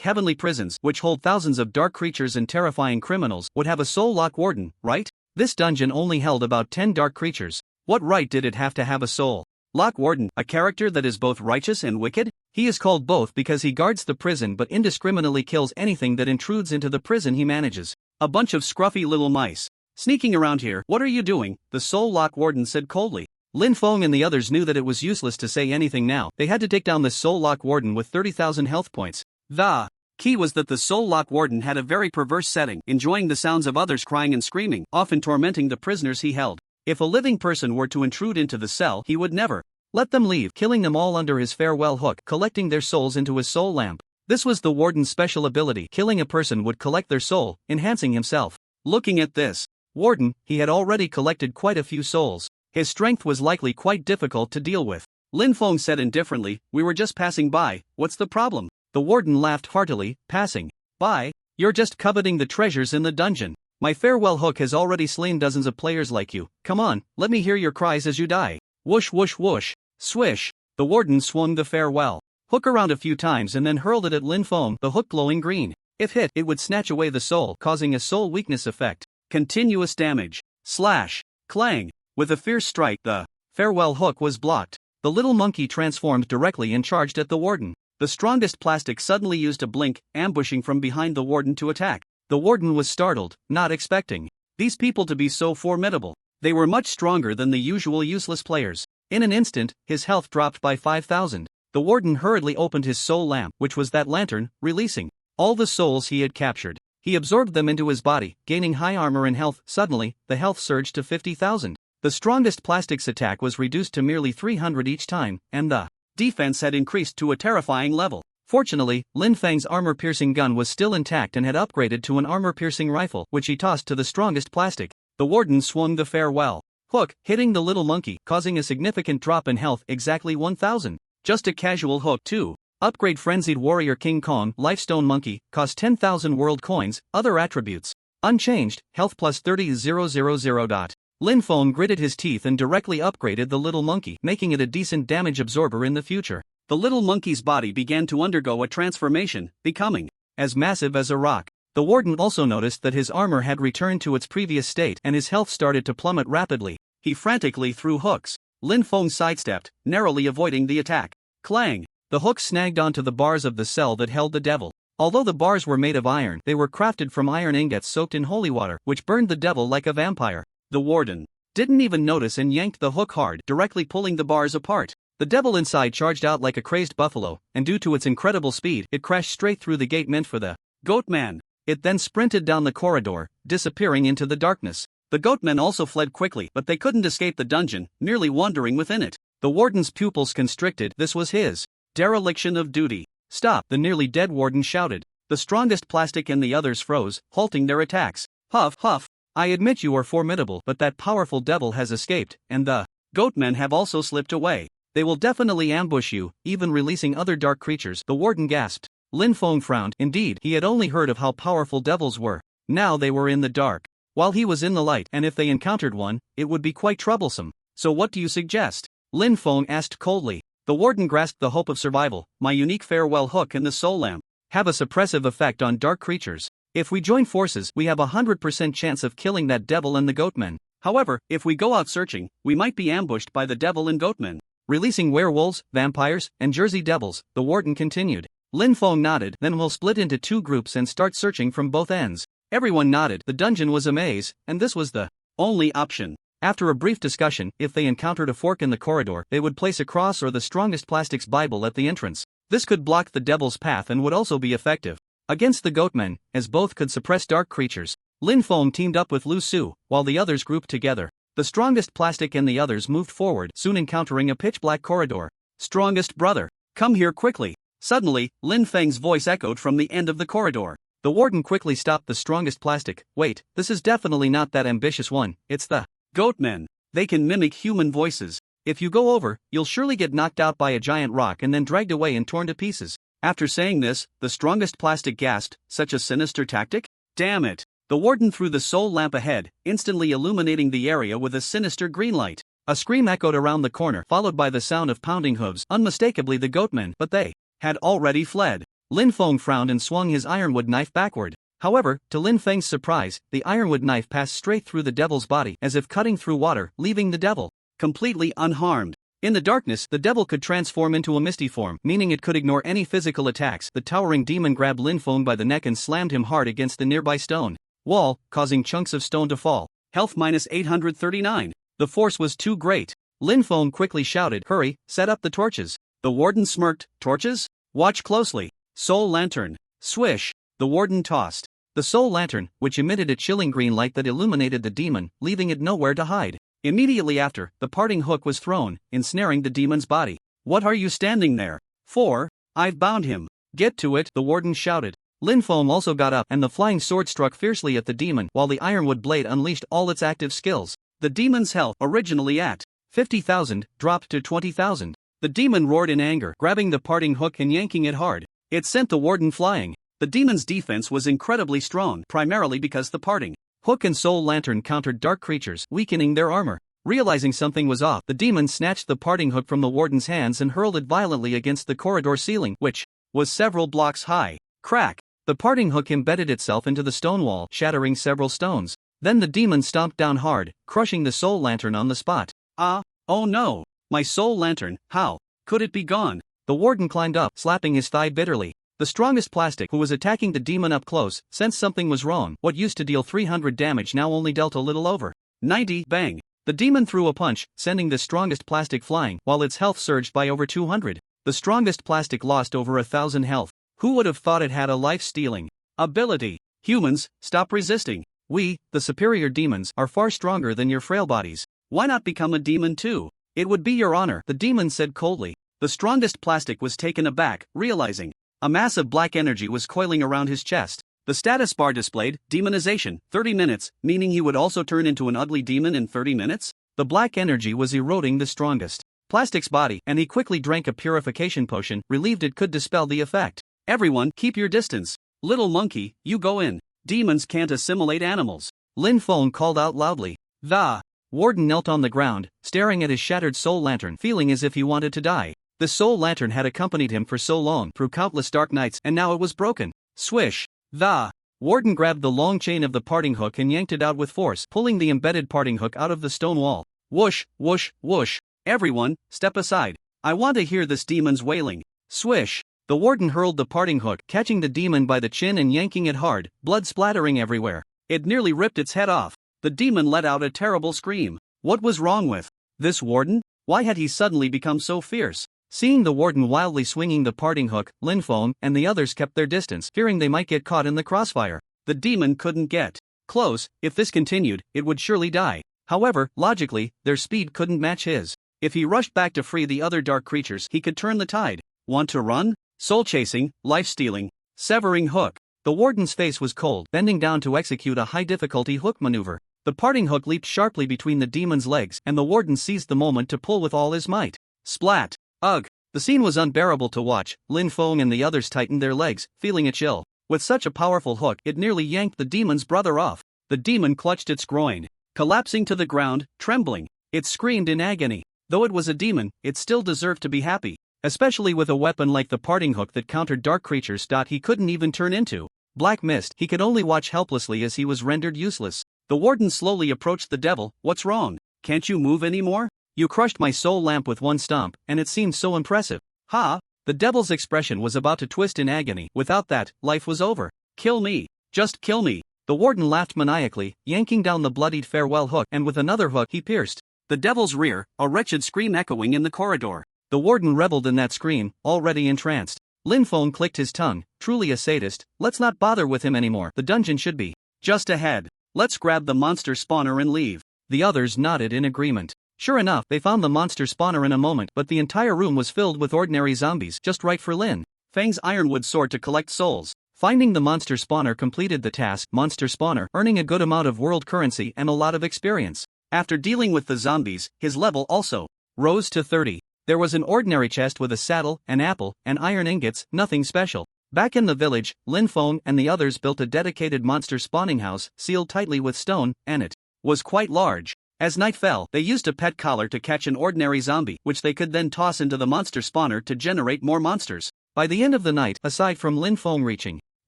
heavenly prisons, which hold thousands of dark creatures and terrifying criminals, would have a Soul Lock Warden, right? This dungeon only held about 10 dark creatures. What right did it have to have a Soul Lock Warden, a character that is both righteous and wicked? He is called both because he guards the prison but indiscriminately kills anything that intrudes into the prison he manages. A bunch of scruffy little mice sneaking around here. What are you doing? The Soul Lock Warden said coldly. Lin Feng and the others knew that it was useless to say anything now. They had to take down the Soul Lock Warden with 30,000 health points. The key was that the Soul Lock Warden had a very perverse setting, enjoying the sounds of others crying and screaming, often tormenting the prisoners he held. If a living person were to intrude into the cell, he would never let them leave, killing them all under his farewell hook, collecting their souls into his soul lamp. This was the Warden's special ability. Killing a person would collect their soul, enhancing himself. Looking at this Warden, he had already collected quite a few souls. His strength was likely quite difficult to deal with. Lin Feng said indifferently, "We were just passing by, what's the problem?" The Warden laughed heartily. "Passing by? You're just coveting the treasures in the dungeon. My farewell hook has already slain dozens of players like you. Come on, let me hear your cries as you die." Whoosh whoosh whoosh. Swish. The Warden swung the farewell hook around a few times and then hurled it at Lin Feng, the hook glowing green. If hit, it would snatch away the soul, causing a soul weakness effect. Continuous damage. Slash. Clang. With a fierce strike, the farewell hook was blocked. The little monkey transformed directly and charged at the warden. The strongest plastic suddenly used a blink, ambushing from behind the warden to attack. The warden was startled, not expecting these people to be so formidable. They were much stronger than the usual useless players. In an instant, his health dropped by 5,000. The warden hurriedly opened his soul lamp, which was that lantern, releasing all the souls he had captured. He absorbed them into his body, gaining high armor and health. Suddenly, the health surged to 50,000. The strongest plastic's attack was reduced to merely 300 each time, and the defense had increased to a terrifying level. Fortunately, Lin Feng's armor-piercing gun was still intact and had upgraded to an armor-piercing rifle, which he tossed to the strongest plastic. The warden swung the farewell hook, hitting the little monkey, causing a significant drop in health, exactly 1,000. Just a casual hook, too. Upgrade Frenzied Warrior King Kong Lifestone Monkey, cost 10,000 world coins. Other attributes unchanged, health plus 30,000. Lin Feng gritted his teeth and directly upgraded the little monkey, making it a decent damage absorber in the future. The little monkey's body began to undergo a transformation, becoming as massive as a rock. The warden also noticed that his armor had returned to its previous state and his health started to plummet rapidly. He frantically threw hooks. Lin Feng sidestepped, narrowly avoiding the attack. Clang! The hook snagged onto the bars of the cell that held the devil. Although the bars were made of iron, they were crafted from iron ingots soaked in holy water, which burned the devil like a vampire. The warden didn't even notice and yanked the hook hard, directly pulling the bars apart. The devil inside charged out like a crazed buffalo, and due to its incredible speed, it crashed straight through the gate meant for the Goatman. It then sprinted down the corridor, disappearing into the darkness. The Goatmen also fled quickly, but they couldn't escape the dungeon, merely wandering within it. The warden's pupils constricted. This was his dereliction of duty. Stop! The nearly dead warden shouted. The strongest plastic and the others froze, halting their attacks. Huff, huff. I admit you are formidable, but that powerful devil has escaped, and the Goatmen have also slipped away. They will definitely ambush you, even releasing other dark creatures, the warden gasped. Lin Feng frowned. Indeed, he had only heard of how powerful devils were. Now they were in the dark, while he was in the light, and if they encountered one, it would be quite troublesome. So what do you suggest? Lin Feng asked coldly. The warden grasped the hope of survival. My unique farewell hook and the soul lamp have a suppressive effect on dark creatures. If we join forces, we have 100% chance of killing that devil and the Goatmen. However, if we go out searching, we might be ambushed by the devil and Goatmen, releasing werewolves, vampires, and Jersey devils, the warden continued. Lin Feng nodded. Then we'll split into two groups and start searching from both ends. Everyone nodded. The dungeon was a maze, and this was the only option. After a brief discussion, if they encountered a fork in the corridor, they would place a cross or the strongest plastic's Bible at the entrance. This could block the devil's path and would also be effective against the Goatmen, as both could suppress dark creatures. Lin Feng teamed up with Lu Su, while the others grouped together. The strongest plastic and the others moved forward, soon encountering a pitch-black corridor. Strongest brother, come here quickly. Suddenly, Lin Feng's voice echoed from the end of the corridor. The warden quickly stopped the strongest plastic. Wait, this is definitely not that ambitious one. It's the Goatmen. They can mimic human voices. If you go over, you'll surely get knocked out by a giant rock and then dragged away and torn to pieces. After saying this, the strongest plastic gasped. Such a sinister tactic? Damn it! The warden threw the soul lamp ahead, instantly illuminating the area with a sinister green light. A scream echoed around the corner, followed by the sound of pounding hooves, unmistakably the Goatmen, but they had already fled. Lin Feng frowned and swung his ironwood knife backward. However, to Lin Feng's surprise, the ironwood knife passed straight through the devil's body, as if cutting through water, leaving the devil completely unharmed. In the darkness, the devil could transform into a misty form, meaning it could ignore any physical attacks. The towering demon grabbed Lin Feng by the neck and slammed him hard against the nearby stone wall, causing chunks of stone to fall. Health minus 839. The force was too great. Lin Feng quickly shouted, "Hurry, set up the torches." The warden smirked. Torches? Watch closely. Soul lantern. Swish. The warden tossed the soul lantern, which emitted a chilling green light that illuminated the demon, leaving it nowhere to hide. Immediately after, the parting hook was thrown, ensnaring the demon's body. What are you standing there for? I've bound him. Get to it, the warden shouted. Lin Feng also got up, and the flying sword struck fiercely at the demon, while the ironwood blade unleashed all its active skills. The demon's health, originally at 50,000, dropped to 20,000. The demon roared in anger, grabbing the parting hook and yanking it hard. It sent the warden flying. The demon's defense was incredibly strong, primarily because the parting hook and soul lantern countered dark creatures, weakening their armor. Realizing something was off, the demon snatched the parting hook from the warden's hands and hurled it violently against the corridor ceiling, which was several blocks high. Crack! The parting hook embedded itself into the stone wall, shattering several stones. Then the demon stomped down hard, crushing the soul lantern on the spot. Oh no! My soul lantern, how could it be gone? The warden climbed up, slapping his thigh bitterly. The strongest plastic, who was attacking the demon up close, sensed something was wrong. What used to deal 300 damage now only dealt a little over 90. Bang! The demon threw a punch, sending the strongest plastic flying, while its health surged by over 200. The strongest plastic lost over 1,000 health. Who would have thought it had a life-stealing ability? Humans, stop resisting. We, the superior demons, are far stronger than your frail bodies. Why not become a demon too? It would be your honor, the demon said coldly. The strongest plastic was taken aback, realizing a mass of black energy was coiling around his chest. The status bar displayed, demonization, 30 minutes, meaning he would also turn into an ugly demon in 30 minutes? The black energy was eroding the strongest plastic's body, and he quickly drank a purification potion, relieved it could dispel the effect. Everyone, keep your distance. Little monkey, you go in. Demons can't assimilate animals. Lin Feng called out loudly. The warden knelt on the ground, staring at his shattered soul lantern, feeling as if he wanted to die. The soul lantern had accompanied him for so long through countless dark nights, and now it was broken. Swish! The warden grabbed the long chain of the parting hook and yanked it out with force, pulling the embedded parting hook out of the stone wall. Whoosh, whoosh, whoosh. Everyone, step aside. I want to hear this demon's wailing. Swish! The warden hurled the parting hook, catching the demon by the chin and yanking it hard, blood splattering everywhere. It nearly ripped its head off. The demon let out a terrible scream. What was wrong with this warden? Why had he suddenly become so fierce? Seeing the warden wildly swinging the parting hook, Lin Feng and the others kept their distance, fearing they might get caught in the crossfire. The demon couldn't get close. If this continued, it would surely die. However, logically, their speed couldn't match his. If he rushed back to free the other dark creatures, he could turn the tide. Want to run? Soul chasing, life stealing, severing hook. The warden's face was cold, bending down to execute a high-difficulty hook maneuver. The parting hook leaped sharply between the demon's legs, and the warden seized the moment to pull with all his might. Splat! Ugh! The scene was unbearable to watch. Lin Feng and the others tightened their legs, feeling a chill. With such a powerful hook, it nearly yanked the demon's brother off. The demon clutched its groin, collapsing to the ground, trembling. It screamed in agony. Though it was a demon, it still deserved to be happy. Especially with a weapon like the parting hook that countered dark creatures. He couldn't even turn into black mist. He could only watch helplessly as he was rendered useless. The warden slowly approached the devil. What's wrong? Can't you move anymore? You crushed my soul lamp with one stomp, and it seemed so impressive. Ha! The devil's expression was about to twist in agony. Without that, life was over. Kill me. Just kill me. The warden laughed maniacally, yanking down the bloodied farewell hook, and with another hook he pierced the devil's rear, a wretched scream echoing in the corridor. The warden reveled in that scream, already entranced. Lin Feng clicked his tongue, truly a sadist. Let's not bother with him anymore. The dungeon should be just ahead. Let's grab the monster spawner and leave. The others nodded in agreement. Sure enough, they found the monster spawner in a moment, but the entire room was filled with ordinary zombies, just right for Lin Feng's ironwood sword to collect souls. Finding the monster spawner completed the task, monster spawner, earning a good amount of world currency and a lot of experience. After dealing with the zombies, his level also rose to 30. There was an ordinary chest with a saddle, an apple, and iron ingots, nothing special. Back in the village, Lin Feng and the others built a dedicated monster spawning house, sealed tightly with stone, and it was quite large. As night fell, they used a pet collar to catch an ordinary zombie, which they could then toss into the monster spawner to generate more monsters. By the end of the night, aside from Lin Feng reaching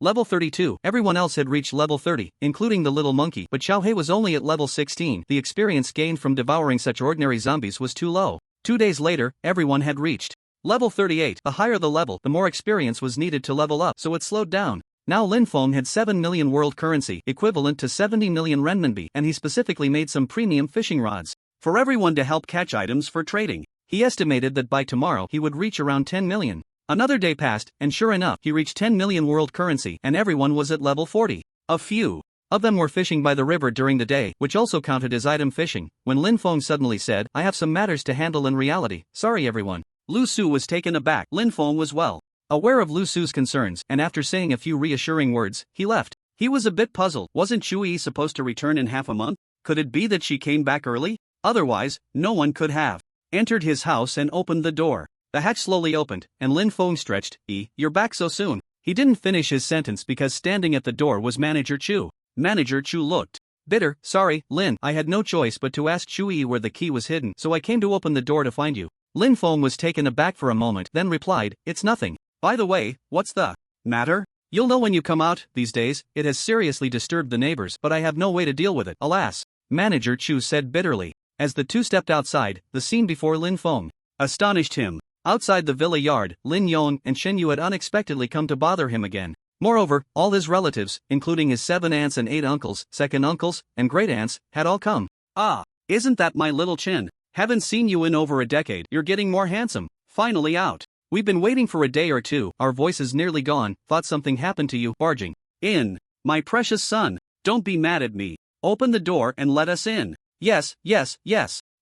level 32, everyone else had reached level 30, including the little monkey, but Xiao He was only at level 16. The experience gained from devouring such ordinary zombies was too low. 2 days later, everyone had reached level 38. The higher the level, the more experience was needed to level up, so it slowed down. Now Lin Feng had 7 million world currency, equivalent to 70 million renminbi, and he specifically made some premium fishing rods for everyone to help catch items for trading. He estimated that by tomorrow he would reach around 10 million. Another day passed, and sure enough, he reached 10 million world currency, and everyone was at level 40. A few of them were fishing by the river during the day, which also counted as item fishing, when Lin Feng suddenly said, I have some matters to handle in reality, sorry everyone. Lu Su was taken aback. Lin Feng was well aware of Lu Su's concerns, and after saying a few reassuring words, he left. He was a bit puzzled. Wasn't Chui supposed to return in half a month? Could it be that she came back early? Otherwise, no one could have entered his house and opened the door. The hatch slowly opened, and Lin Feng stretched. You're back so soon. He didn't finish his sentence because standing at the door was Manager Chu. Manager Chu looked bitter. Sorry, Lin, I had no choice but to ask Chui where the key was hidden, so I came to open the door to find you. Lin Feng was taken aback for a moment, then replied, it's nothing. By the way, what's the matter? You'll know when you come out. These days, it has seriously disturbed the neighbors, but I have no way to deal with it, alas. Manager Chu said bitterly. As the two stepped outside, the scene before Lin Feng astonished him. Outside the villa yard, Lin Yong and Shen Yu had unexpectedly come to bother him again. Moreover, all his relatives, including his 7 aunts and 8 uncles, second uncles, and great aunts, had all come. Ah, isn't that my little Chin? Haven't seen you in over a decade. You're getting more handsome. Finally out. We've been waiting for a day or two, our voices nearly gone, thought something happened to you, barging in. My precious son, don't be mad at me. Open the door and let us in. Yes.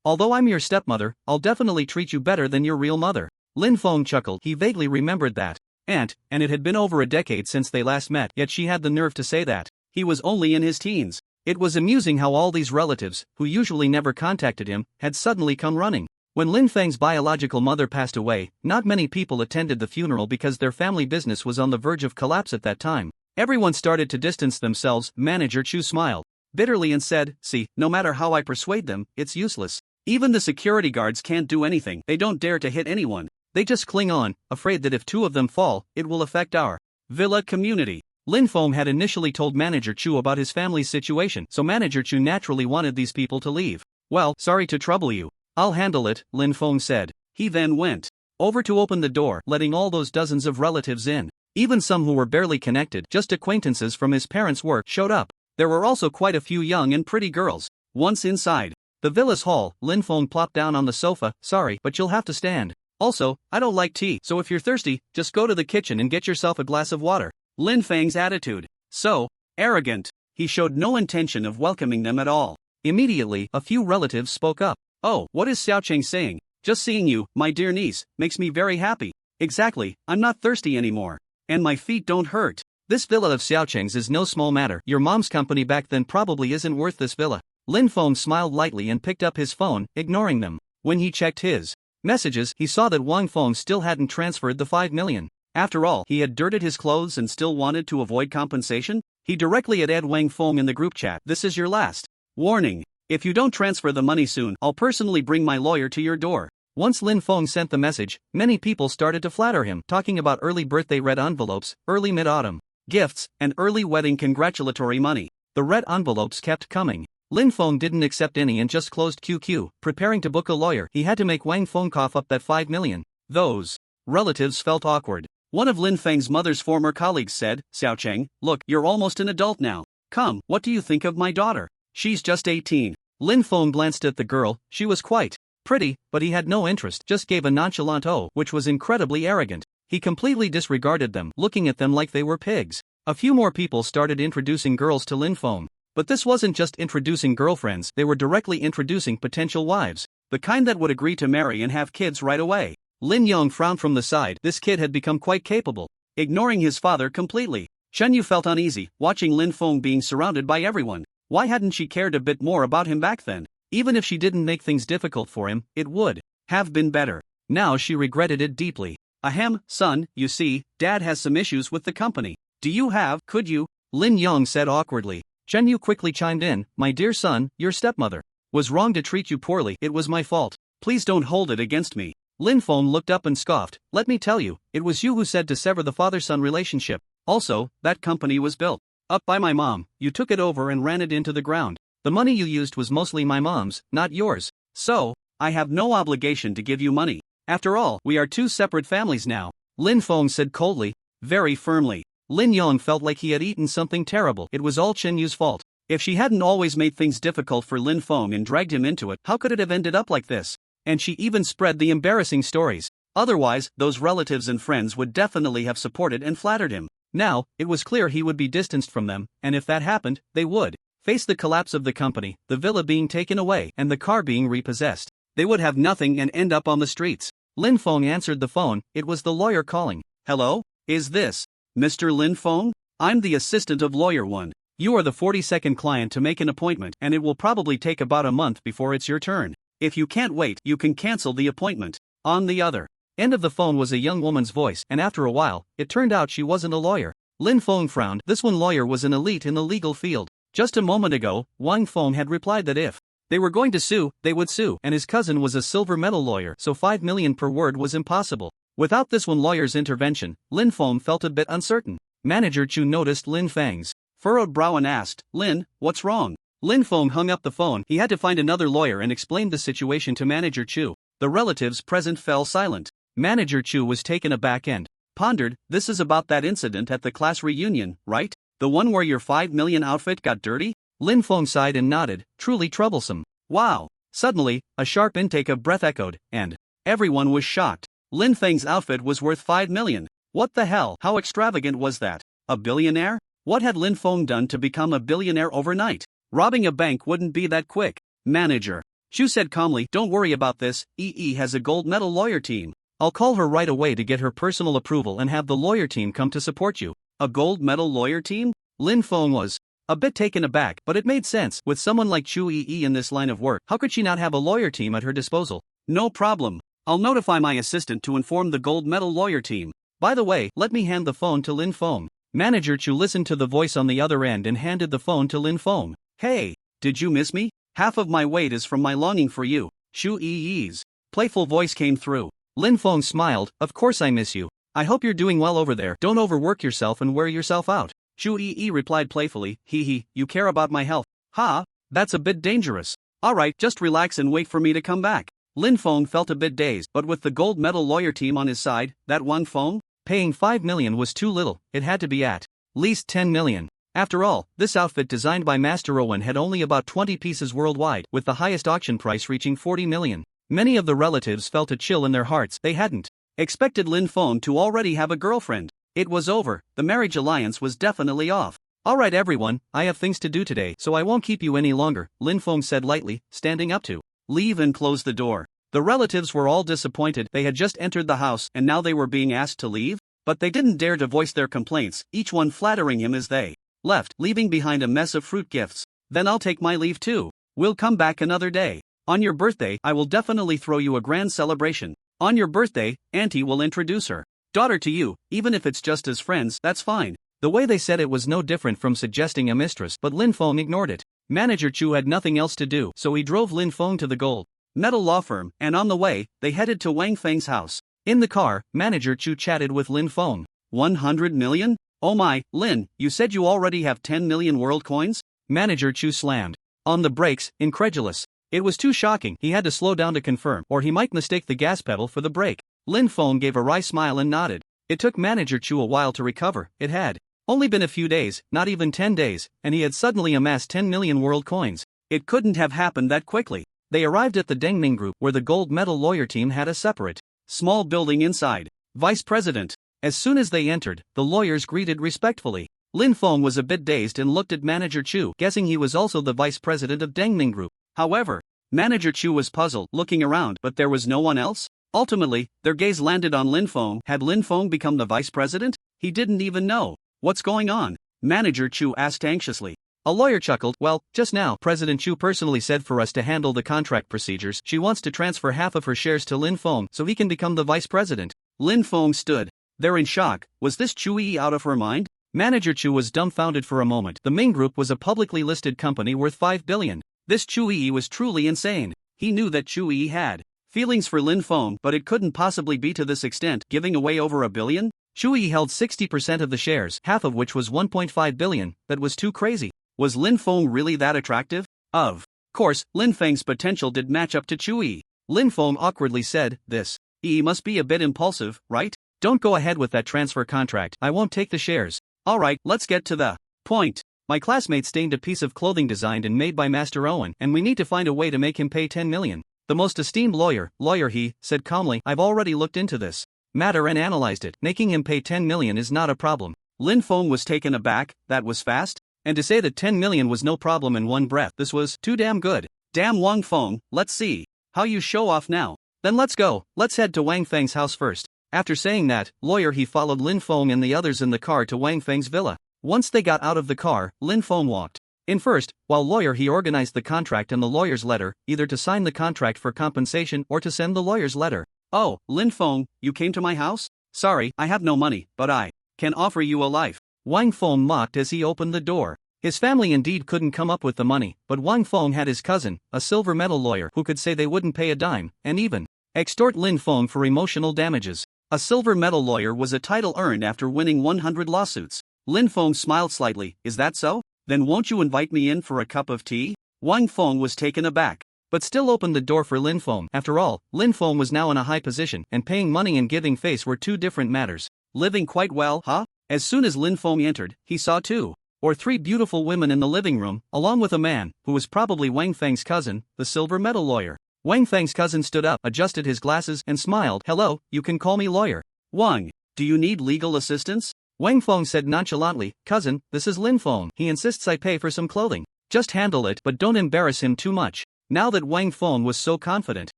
Although I'm your stepmother, I'll definitely treat you better than your real mother. Lin Feng chuckled, he vaguely remembered that aunt, and it had been over a decade since they last met, yet she had the nerve to say that. He was only in his teens. It was amusing how all these relatives, who usually never contacted him, had suddenly come running. When Lin Feng's biological mother passed away, not many people attended the funeral because their family business was on the verge of collapse at that time. Everyone started to distance themselves. Manager Chu smiled bitterly and said, see, no matter how I persuade them, it's useless. Even the security guards can't do anything. They don't dare to hit anyone. They just cling on, afraid that if 2 of them fall, it will affect our villa community. Lin Feng had initially told Manager Chu about his family's situation, so Manager Chu naturally wanted these people to leave. Well, sorry to trouble you. I'll handle it, Lin Feng said. He then went over to open the door, letting all those dozens of relatives in. Even some who were barely connected, just acquaintances from his parents' work, showed up. There were also quite a few young and pretty girls. Once inside the villa's hall, Lin Feng plopped down on the sofa. Sorry, but you'll have to stand. Also, I don't like tea, so if you're thirsty, just go to the kitchen and get yourself a glass of water. Lin Feng's attitude, so arrogant. He showed no intention of welcoming them at all. Immediately, a few relatives spoke up. Oh, what is Xiao Cheng saying? Just seeing you, my dear niece, makes me very happy. Exactly, I'm not thirsty anymore. And my feet don't hurt. This villa of Xiao Cheng's is no small matter. Your mom's company back then probably isn't worth this villa. Lin Feng smiled lightly and picked up his phone, ignoring them. When he checked his messages, he saw that Wang Feng still hadn't transferred the 5 million. After all, he had dirted his clothes and still wanted to avoid compensation? He directly added Wang Feng in the group chat. This is your last warning. If you don't transfer the money soon, I'll personally bring my lawyer to your door. Once Lin Feng sent the message, many people started to flatter him, talking about early birthday red envelopes, early mid-autumn gifts, and early wedding congratulatory money. The red envelopes kept coming. Lin Feng didn't accept any and just closed QQ, preparing to book a lawyer. He had to make Wang Feng cough up that 5 million. Those relatives felt awkward. One of Lin Feng's mother's former colleagues said, Xiao Cheng, look, you're almost an adult now. Come, what do you think of my daughter? She's just 18. Lin Feng glanced at the girl. She was quite pretty, but he had no interest, just gave a nonchalant "oh," which was incredibly arrogant. He completely disregarded them, looking at them like they were pigs. A few more people started introducing girls to Lin Feng. But this wasn't just introducing girlfriends, they were directly introducing potential wives. The kind that would agree to marry and have kids right away. Lin Yong frowned from the side. This kid had become quite capable. Ignoring his father completely, Shen Yu felt uneasy, watching Lin Feng being surrounded by everyone. Why hadn't she cared a bit more about him back then? Even if she didn't make things difficult for him, it would have been better. Now she regretted it deeply. Ahem, son, you see, Dad has some issues with the company. Could you? Lin Yong said awkwardly. Shen Yu quickly chimed in, my dear son, your stepmother was wrong to treat you poorly. It was my fault. Please don't hold it against me. Lin Feng looked up and scoffed. Let me tell you, it was you who said to sever the father-son relationship. Also, that company was built up by my mom. You took it over and ran it into the ground. The money you used was mostly my mom's, not yours. So, I have no obligation to give you money. After all, we are 2 separate families now. Lin Feng said coldly, very firmly. Lin Yong felt like he had eaten something terrible. It was all Chen Yu's fault. If she hadn't always made things difficult for Lin Feng and dragged him into it, how could it have ended up like this? And she even spread the embarrassing stories. Otherwise, those relatives and friends would definitely have supported and flattered him. Now, it was clear he would be distanced from them, and if that happened, they would face the collapse of the company, the villa being taken away, and the car being repossessed. They would have nothing and end up on the streets. Lin Feng answered the phone. It was the lawyer calling. Hello? Is this Mr. Lin Feng? I'm the assistant of Lawyer 1. You are the 42nd client to make an appointment, and it will probably take about a month before it's your turn. If you can't wait, you can cancel the appointment. On the other end of the phone was a young woman's voice, and after a while, it turned out she wasn't a lawyer. Lin Feng frowned. This one lawyer was an elite in the legal field. Just a moment ago, Wang Feng had replied that if they were going to sue, they would sue, and his cousin was a silver medal lawyer, so 5 million per word was impossible. Without this one lawyer's intervention, Lin Feng felt a bit uncertain. Manager Chu noticed Lin Feng's furrowed brow and asked, "Lin, what's wrong?" Lin Feng hung up the phone. He had to find another lawyer and explained the situation to Manager Chu. The relatives present fell silent. Manager Chu was taken aback and pondered. "This is about that incident at the class reunion, right? The one where your 5 million outfit got dirty?" Lin Feng sighed and nodded. "Truly troublesome." "Wow." Suddenly, a sharp intake of breath echoed, and everyone was shocked. Lin Feng's outfit was worth 5 million. What the hell? How extravagant was that? A billionaire? What had Lin Feng done to become a billionaire overnight? Robbing a bank wouldn't be that quick. Manager Chu said calmly, "Don't worry about this, EE has a gold medal lawyer team. I'll call her right away to get her personal approval and have the lawyer team come to support you." A gold medal lawyer team? Lin Feng was a bit taken aback, but it made sense. With someone like Chu EE in this line of work, how could she not have a lawyer team at her disposal? "No problem. I'll notify my assistant to inform the gold medal lawyer team. By the way, let me hand the phone to Lin Feng." Manager Chu listened to the voice on the other end and handed the phone to Lin Feng. "Hey, did you miss me? Half of my weight is from my longing for you." Chu Yi's playful voice came through. Lin Feng smiled, "Of course I miss you. I hope you're doing well over there. Don't overwork yourself and wear yourself out." Chu Yi replied playfully, "Hee, you care about my health? Ha, that's a bit dangerous. Alright, just relax and wait for me to come back." Lin Feng felt a bit dazed, but with the gold medal lawyer team on his side, that Wang Feng? Paying 5 million was too little. It had to be at least 10 million. After all, this outfit designed by Master Owen had only about 20 pieces worldwide, with the highest auction price reaching 40 million. Many of the relatives felt a chill in their hearts. They hadn't expected Lin Feng to already have a girlfriend. It was over. The marriage alliance was definitely off. "Alright everyone, I have things to do today, so I won't keep you any longer," Lin Feng said lightly, standing up to leave and close the door. The relatives were all disappointed. They had just entered the house and now they were being asked to leave? But they didn't dare to voice their complaints, each one flattering him as they left, leaving behind a mess of fruit gifts. "Then I'll take my leave too. We'll come back another day. On your birthday, I will definitely throw you a grand celebration. On your birthday, Auntie will introduce her daughter to you, even if it's just as friends, that's fine." The way they said it was no different from suggesting a mistress, but Lin Feng ignored it. Manager Chu had nothing else to do, so he drove Lin Feng to the gold medal law firm, and on the way, they headed to Wang Feng's house. In the car, Manager Chu chatted with Lin Feng. 100 million? Oh my, Lin, you said you already have 10 million world coins? Manager Chu slammed on the brakes, incredulous. It was too shocking. He had to slow down to confirm, or he might mistake the gas pedal for the brake. Lin Feng gave a wry smile and nodded. It took Manager Chu a while to recover. It had only been a few days, not even 10 days, and he had suddenly amassed 10 million world coins. It couldn't have happened that quickly. They arrived at the Dengning Group, where the gold medal lawyer team had a separate, small building inside. Vice President. As soon as they entered, the lawyers greeted respectfully. Lin Feng was a bit dazed and looked at Manager Chu, guessing he was also the vice president of Dengning Group. However, Manager Chu was puzzled, looking around, but there was no one else. Ultimately, their gaze landed on Lin Feng. Had Lin Feng become the vice president? He didn't even know. "What's going on?" Manager Chu asked anxiously. A lawyer chuckled. "Well, just now, President Chu personally said for us to handle the contract procedures. She wants to transfer half of her shares to Lin Feng so he can become the vice president." Lin Feng stood there in shock. Was this Chu Yi out of her mind? Manager Chu was dumbfounded for a moment. The Ming Group was a publicly listed company worth 5 billion. This Chu Yi was truly insane. He knew that Chu Yi had feelings for Lin Feng, but it couldn't possibly be to this extent, giving away over $1 billion? Chu Yi held 60% of the shares, half of which was 1.5 billion. That was too crazy. Was Lin Feng really that attractive? Of course, Lin Feng's potential did match up to Chu Yi. Lin Feng awkwardly said, "This Yi must be a bit impulsive, right? Don't go ahead with that transfer contract. I won't take the shares." "Alright, let's get to the point. My classmate stained a piece of clothing designed and made by Master Owen, and we need to find a way to make him pay 10 million. The most esteemed lawyer, He, said calmly, "I've already looked into this matter and analyzed it. Making him pay 10 million is not a problem." Lin Feng was taken aback. That was fast? And to say that 10 million was no problem in one breath, this was too damn good. "Damn Wang Feng, let's see how you show off now. Then let's go. Let's head to Wang Feng's house first." After saying that, He followed Lin Feng and the others in the car to Wang Feng's villa. Once they got out of the car, Lin Feng walked in first, while he organized the contract and the lawyer's letter, either to sign the contract for compensation or to send the lawyer's letter. "Oh, Lin Feng, you came to my house? Sorry, I have no money, but I can offer you a life." Wang Feng mocked as he opened the door. His family indeed couldn't come up with the money, but Wang Feng had his cousin, a silver medal lawyer, who could say they wouldn't pay a dime, and even extort Lin Feng for emotional damages. A silver medal lawyer was a title earned after winning 100 lawsuits. Lin Feng smiled slightly. Is that so? Then won't you invite me in for a cup of tea? Wang Feng was taken aback, but still opened the door for Lin Feng. After all, Lin Feng was now in a high position, and paying money and giving face were two different matters. Living quite well, huh? As soon as Lin Feng entered, he saw 2 or 3 beautiful women in the living room, along with a man, who was probably Wang Feng's cousin, the silver medal lawyer. Wang Feng's cousin stood up, adjusted his glasses, and smiled. Hello, you can call me lawyer. Wang, do you need legal assistance? Wang Feng said nonchalantly, cousin, this is Lin Feng. He insists I pay for some clothing. Just handle it, but don't embarrass him too much. Now that Wang Feng was so confident,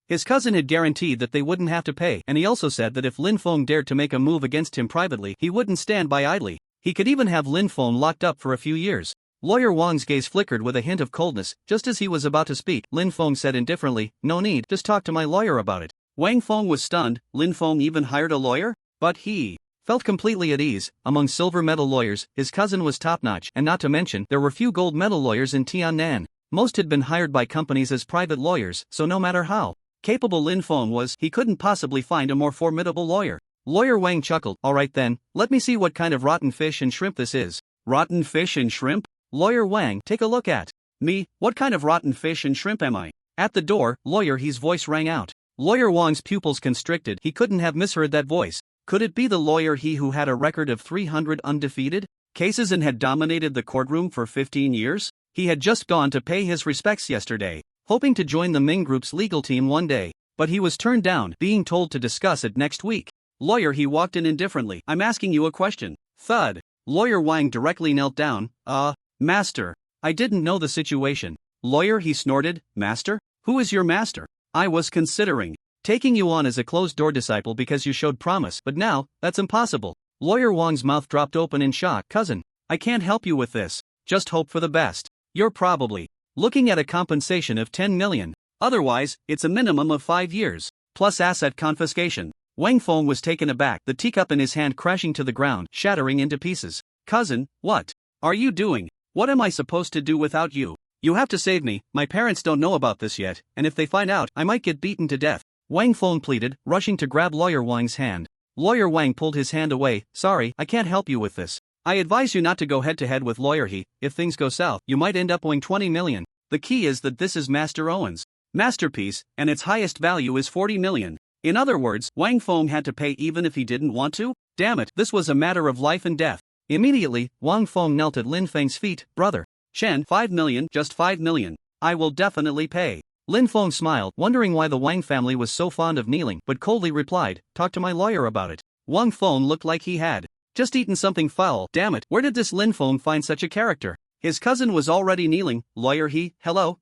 his cousin had guaranteed that they wouldn't have to pay, and he also said that if Lin Feng dared to make a move against him privately, he wouldn't stand by idly. He could even have Lin Feng locked up for a few years. Lawyer Wang's gaze flickered with a hint of coldness. Just as he was about to speak, Lin Feng said indifferently, no need, just talk to my lawyer about it. Wang Feng was stunned. Lin Feng even hired a lawyer? But he felt completely at ease. Among silver medal lawyers, his cousin was top-notch, and not to mention, there were few gold medal lawyers in Tiannan. Most had been hired by companies as private lawyers, so no matter how capable Lin Feng was, he couldn't possibly find a more formidable lawyer. Lawyer Wang chuckled. Alright then, let me see what kind of rotten fish and shrimp this is. Rotten fish and shrimp? Lawyer Wang, take a look at me. What kind of rotten fish and shrimp am I? At the door, Lawyer He's voice rang out. Lawyer Wang's pupils constricted. He couldn't have misheard that voice. Could it be the Lawyer He who had a record of 300 undefeated cases and had dominated the courtroom for 15 years? He had just gone to pay his respects yesterday, hoping to join the Ming Group's legal team one day, but he was turned down, being told to discuss it next week. Lawyer He walked in indifferently. I'm asking you a question. Thud. Lawyer Wang directly knelt down. Master. I didn't know the situation. Lawyer He snorted. Master? Who is your master? I was considering taking you on as a closed-door disciple because you showed promise, but now, that's impossible. Lawyer Wang's mouth dropped open in shock. Cousin, I can't help you with this. Just hope for the best. You're probably looking at a compensation of 10 million. Otherwise, it's a minimum of 5 years, plus asset confiscation. Wang Feng was taken aback, the teacup in his hand crashing to the ground, shattering into pieces. Cousin, what are you doing? What am I supposed to do without you? You have to save me. My parents don't know about this yet, and if they find out, I might get beaten to death. Wang Feng pleaded, rushing to grab Lawyer Wang's hand. Lawyer Wang pulled his hand away. Sorry, I can't help you with this. I advise you not to go head-to-head with Lawyer He. If things go south, you might end up owing 20 million. The key is that this is Master Owen's masterpiece, and its highest value is 40 million. In other words, Wang Feng had to pay even if he didn't want to? Damn it, this was a matter of life and death. Immediately, Wang Feng knelt at Lin Feng's feet. Brother Chen, 5 million, just 5 million. I will definitely pay. Lin Feng smiled, wondering why the Wang family was so fond of kneeling, but coldly replied, talk to my lawyer about it. Wang Feng looked like he had just eaten something foul. Damn it, where did this Lin Feng find such a character? His cousin was already kneeling. Lawyer He, hello.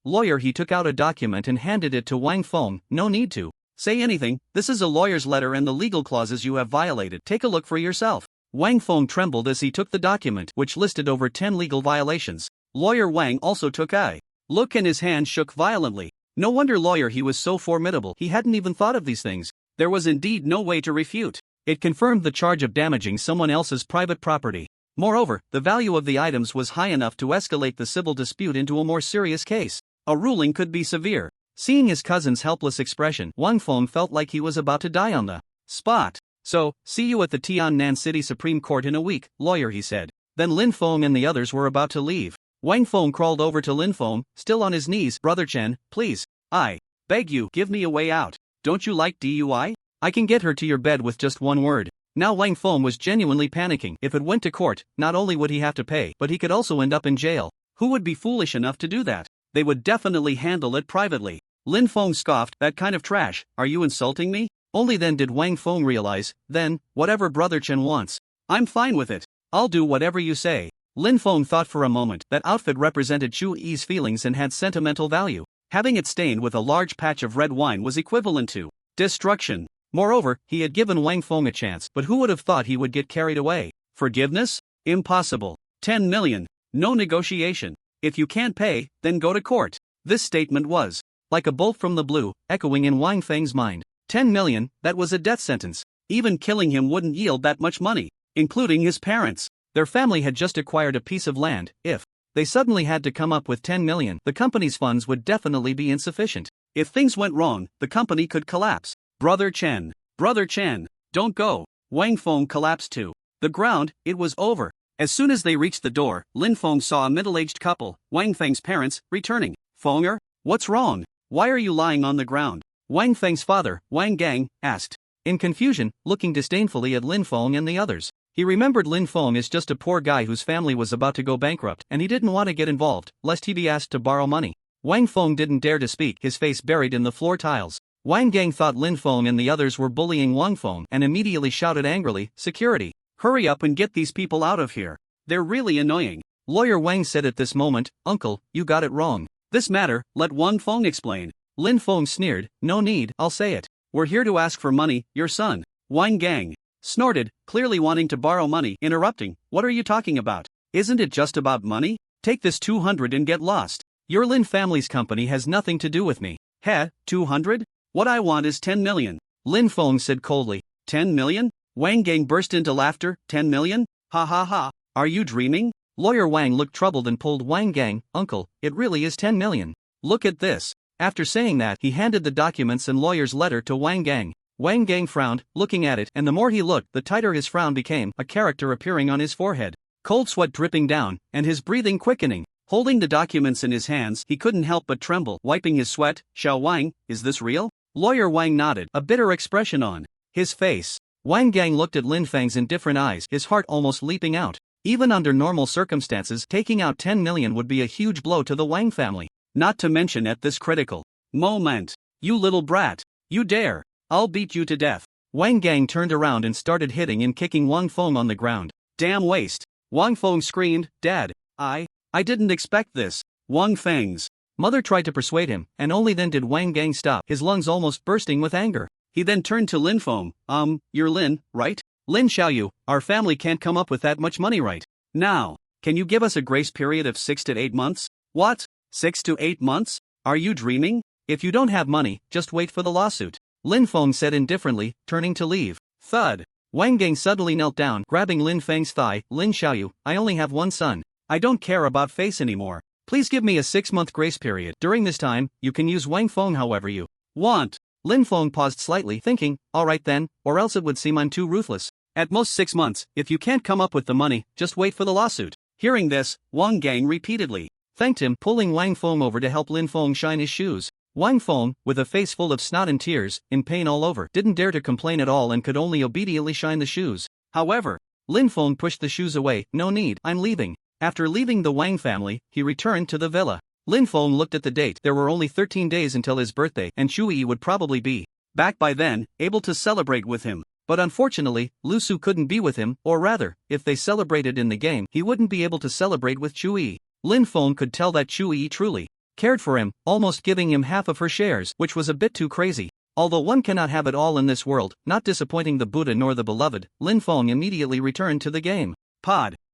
Lawyer He took out a document and handed it to Wang Feng. No need to say anything, this is a lawyer's letter and the legal clauses you have violated. Take a look for yourself. Wang Feng trembled as he took the document, which listed over 10 legal violations. Lawyer Wang also took a look and his hand shook violently. No wonder Lawyer He was so formidable, he hadn't even thought of these things. There was indeed no way to refute. It confirmed the charge of damaging someone else's private property. Moreover, the value of the items was high enough to escalate the civil dispute into a more serious case. A ruling could be severe. Seeing his cousin's helpless expression, Wang Feng felt like he was about to die on the spot. So, see you at the Tiannan City Supreme Court in a week, Lawyer He said. Then Lin Feng and the others were about to leave. Wang Feng crawled over to Lin Feng, still on his knees. Brother Chen, please, I beg you, give me a way out. Don't you like DUI? I can get her to your bed with just one word. Now Wang Feng was genuinely panicking. If it went to court, not only would he have to pay, but he could also end up in jail. Who would be foolish enough to do that? They would definitely handle it privately. Lin Feng scoffed, that kind of trash, are you insulting me? Only then did Wang Feng realize, then, whatever Brother Chen wants, I'm fine with it. I'll do whatever you say. Lin Feng thought for a moment. That outfit represented Chu Yi's feelings and had sentimental value. Having it stained with a large patch of red wine was equivalent to destruction. Moreover, he had given Wang Feng a chance, but who would have thought he would get carried away? Forgiveness? Impossible. 10 million. No negotiation. If you can't pay, then go to court. This statement was like a bolt from the blue, echoing in Wang Feng's mind. 10 million, that was a death sentence. Even killing him wouldn't yield that much money, including his parents. Their family had just acquired a piece of land. If they suddenly had to come up with 10 million, the company's funds would definitely be insufficient. If things went wrong, the company could collapse. Brother Chen, don't go. Wang Feng collapsed too. the ground, it was over. As soon as they reached the door, Lin Feng saw a middle-aged couple, Wang Feng's parents, returning. Fenger, what's wrong? Why are you lying on the ground? Wang Feng's father, Wang Gang, asked. In confusion, looking disdainfully at Lin Feng and the others. He remembered Lin Feng is just a poor guy whose family was about to go bankrupt and he didn't want to get involved, lest he be asked to borrow money. Wang Feng didn't dare to speak, his face buried in the floor tiles. Wang Gang thought Lin Feng and the others were bullying Wang Feng and immediately shouted angrily, "Security! Hurry up and get these people out of here. They're really annoying." Lawyer Wang said at this moment, "Uncle, you got it wrong. This matter, let Wang Feng explain." Lin Feng sneered, "No need, I'll say it. We're here to ask for money, your son." Wang Gang snorted, clearly wanting to borrow money, interrupting, "What are you talking about? Isn't it just about money? Take this 200 and get lost. Your Lin family's company has nothing to do with me." "Heh, 200? What I want is 10 million. Lin Feng said coldly. 10 million? Wang Gang burst into laughter. 10 million? Ha ha ha. Are you dreaming? Lawyer Wang looked troubled and pulled Wang Gang, "Uncle, it really is 10 million. Look at this." After saying that, he handed the documents and lawyer's letter to Wang Gang. Wang Gang frowned, looking at it, and the more he looked, the tighter his frown became, a character appearing on his forehead. Cold sweat dripping down, and his breathing quickening. Holding the documents in his hands, he couldn't help but tremble, wiping his sweat. "Xiao Wang, is this real?" Lawyer Wang nodded, a bitter expression on his face. Wang Gang looked at Lin Feng's indifferent eyes, his heart almost leaping out. Even under normal circumstances, taking out 10 million would be a huge blow to the Wang family. Not to mention at this critical moment. "You little brat. You dare. I'll beat you to death." Wang Gang turned around and started hitting and kicking Wang Feng on the ground. "Damn waste." Wang Feng screamed, "Dad, I didn't expect this." Wang Feng's mother tried to persuade him, and only then did Wang Gang stop, his lungs almost bursting with anger. He then turned to Lin Feng. You're Lin, right? Lin Xiaoyu, our family can't come up with that much money right now. Can you give us a grace period of 6 to 8 months? What? 6 to 8 months? Are you dreaming? If you don't have money, just wait for the lawsuit. Lin Feng said indifferently, turning to leave. Thud. Wang Gang suddenly knelt down, grabbing Lin Feng's thigh. "Lin Xiaoyu, I only have one son. I don't care about face anymore. Please give me a 6-month grace period. During this time, you can use Wang Feng however you want." Lin Feng paused slightly, thinking, "Alright then, or else it would seem I'm too ruthless. At most 6 months, if you can't come up with the money, just wait for the lawsuit." Hearing this, Wang Gang repeatedly thanked him, pulling Wang Feng over to help Lin Feng shine his shoes. Wang Feng, with a face full of snot and tears, in pain all over, didn't dare to complain at all and could only obediently shine the shoes. However, Lin Feng pushed the shoes away. "No need, I'm leaving." After leaving the Wang family, he returned to the villa. Lin Feng looked at the date. There were only 13 days until his birthday, and Chu Yi would probably be back by then, able to celebrate with him. But unfortunately, Lu Su couldn't be with him, or rather, if they celebrated in the game, he wouldn't be able to celebrate with Chu Yi. Lin Feng could tell that Chu Yi truly cared for him, almost giving him half of her shares, which was a bit too crazy. Although one cannot have it all in this world, not disappointing the Buddha nor the beloved, Lin Feng immediately returned to the game.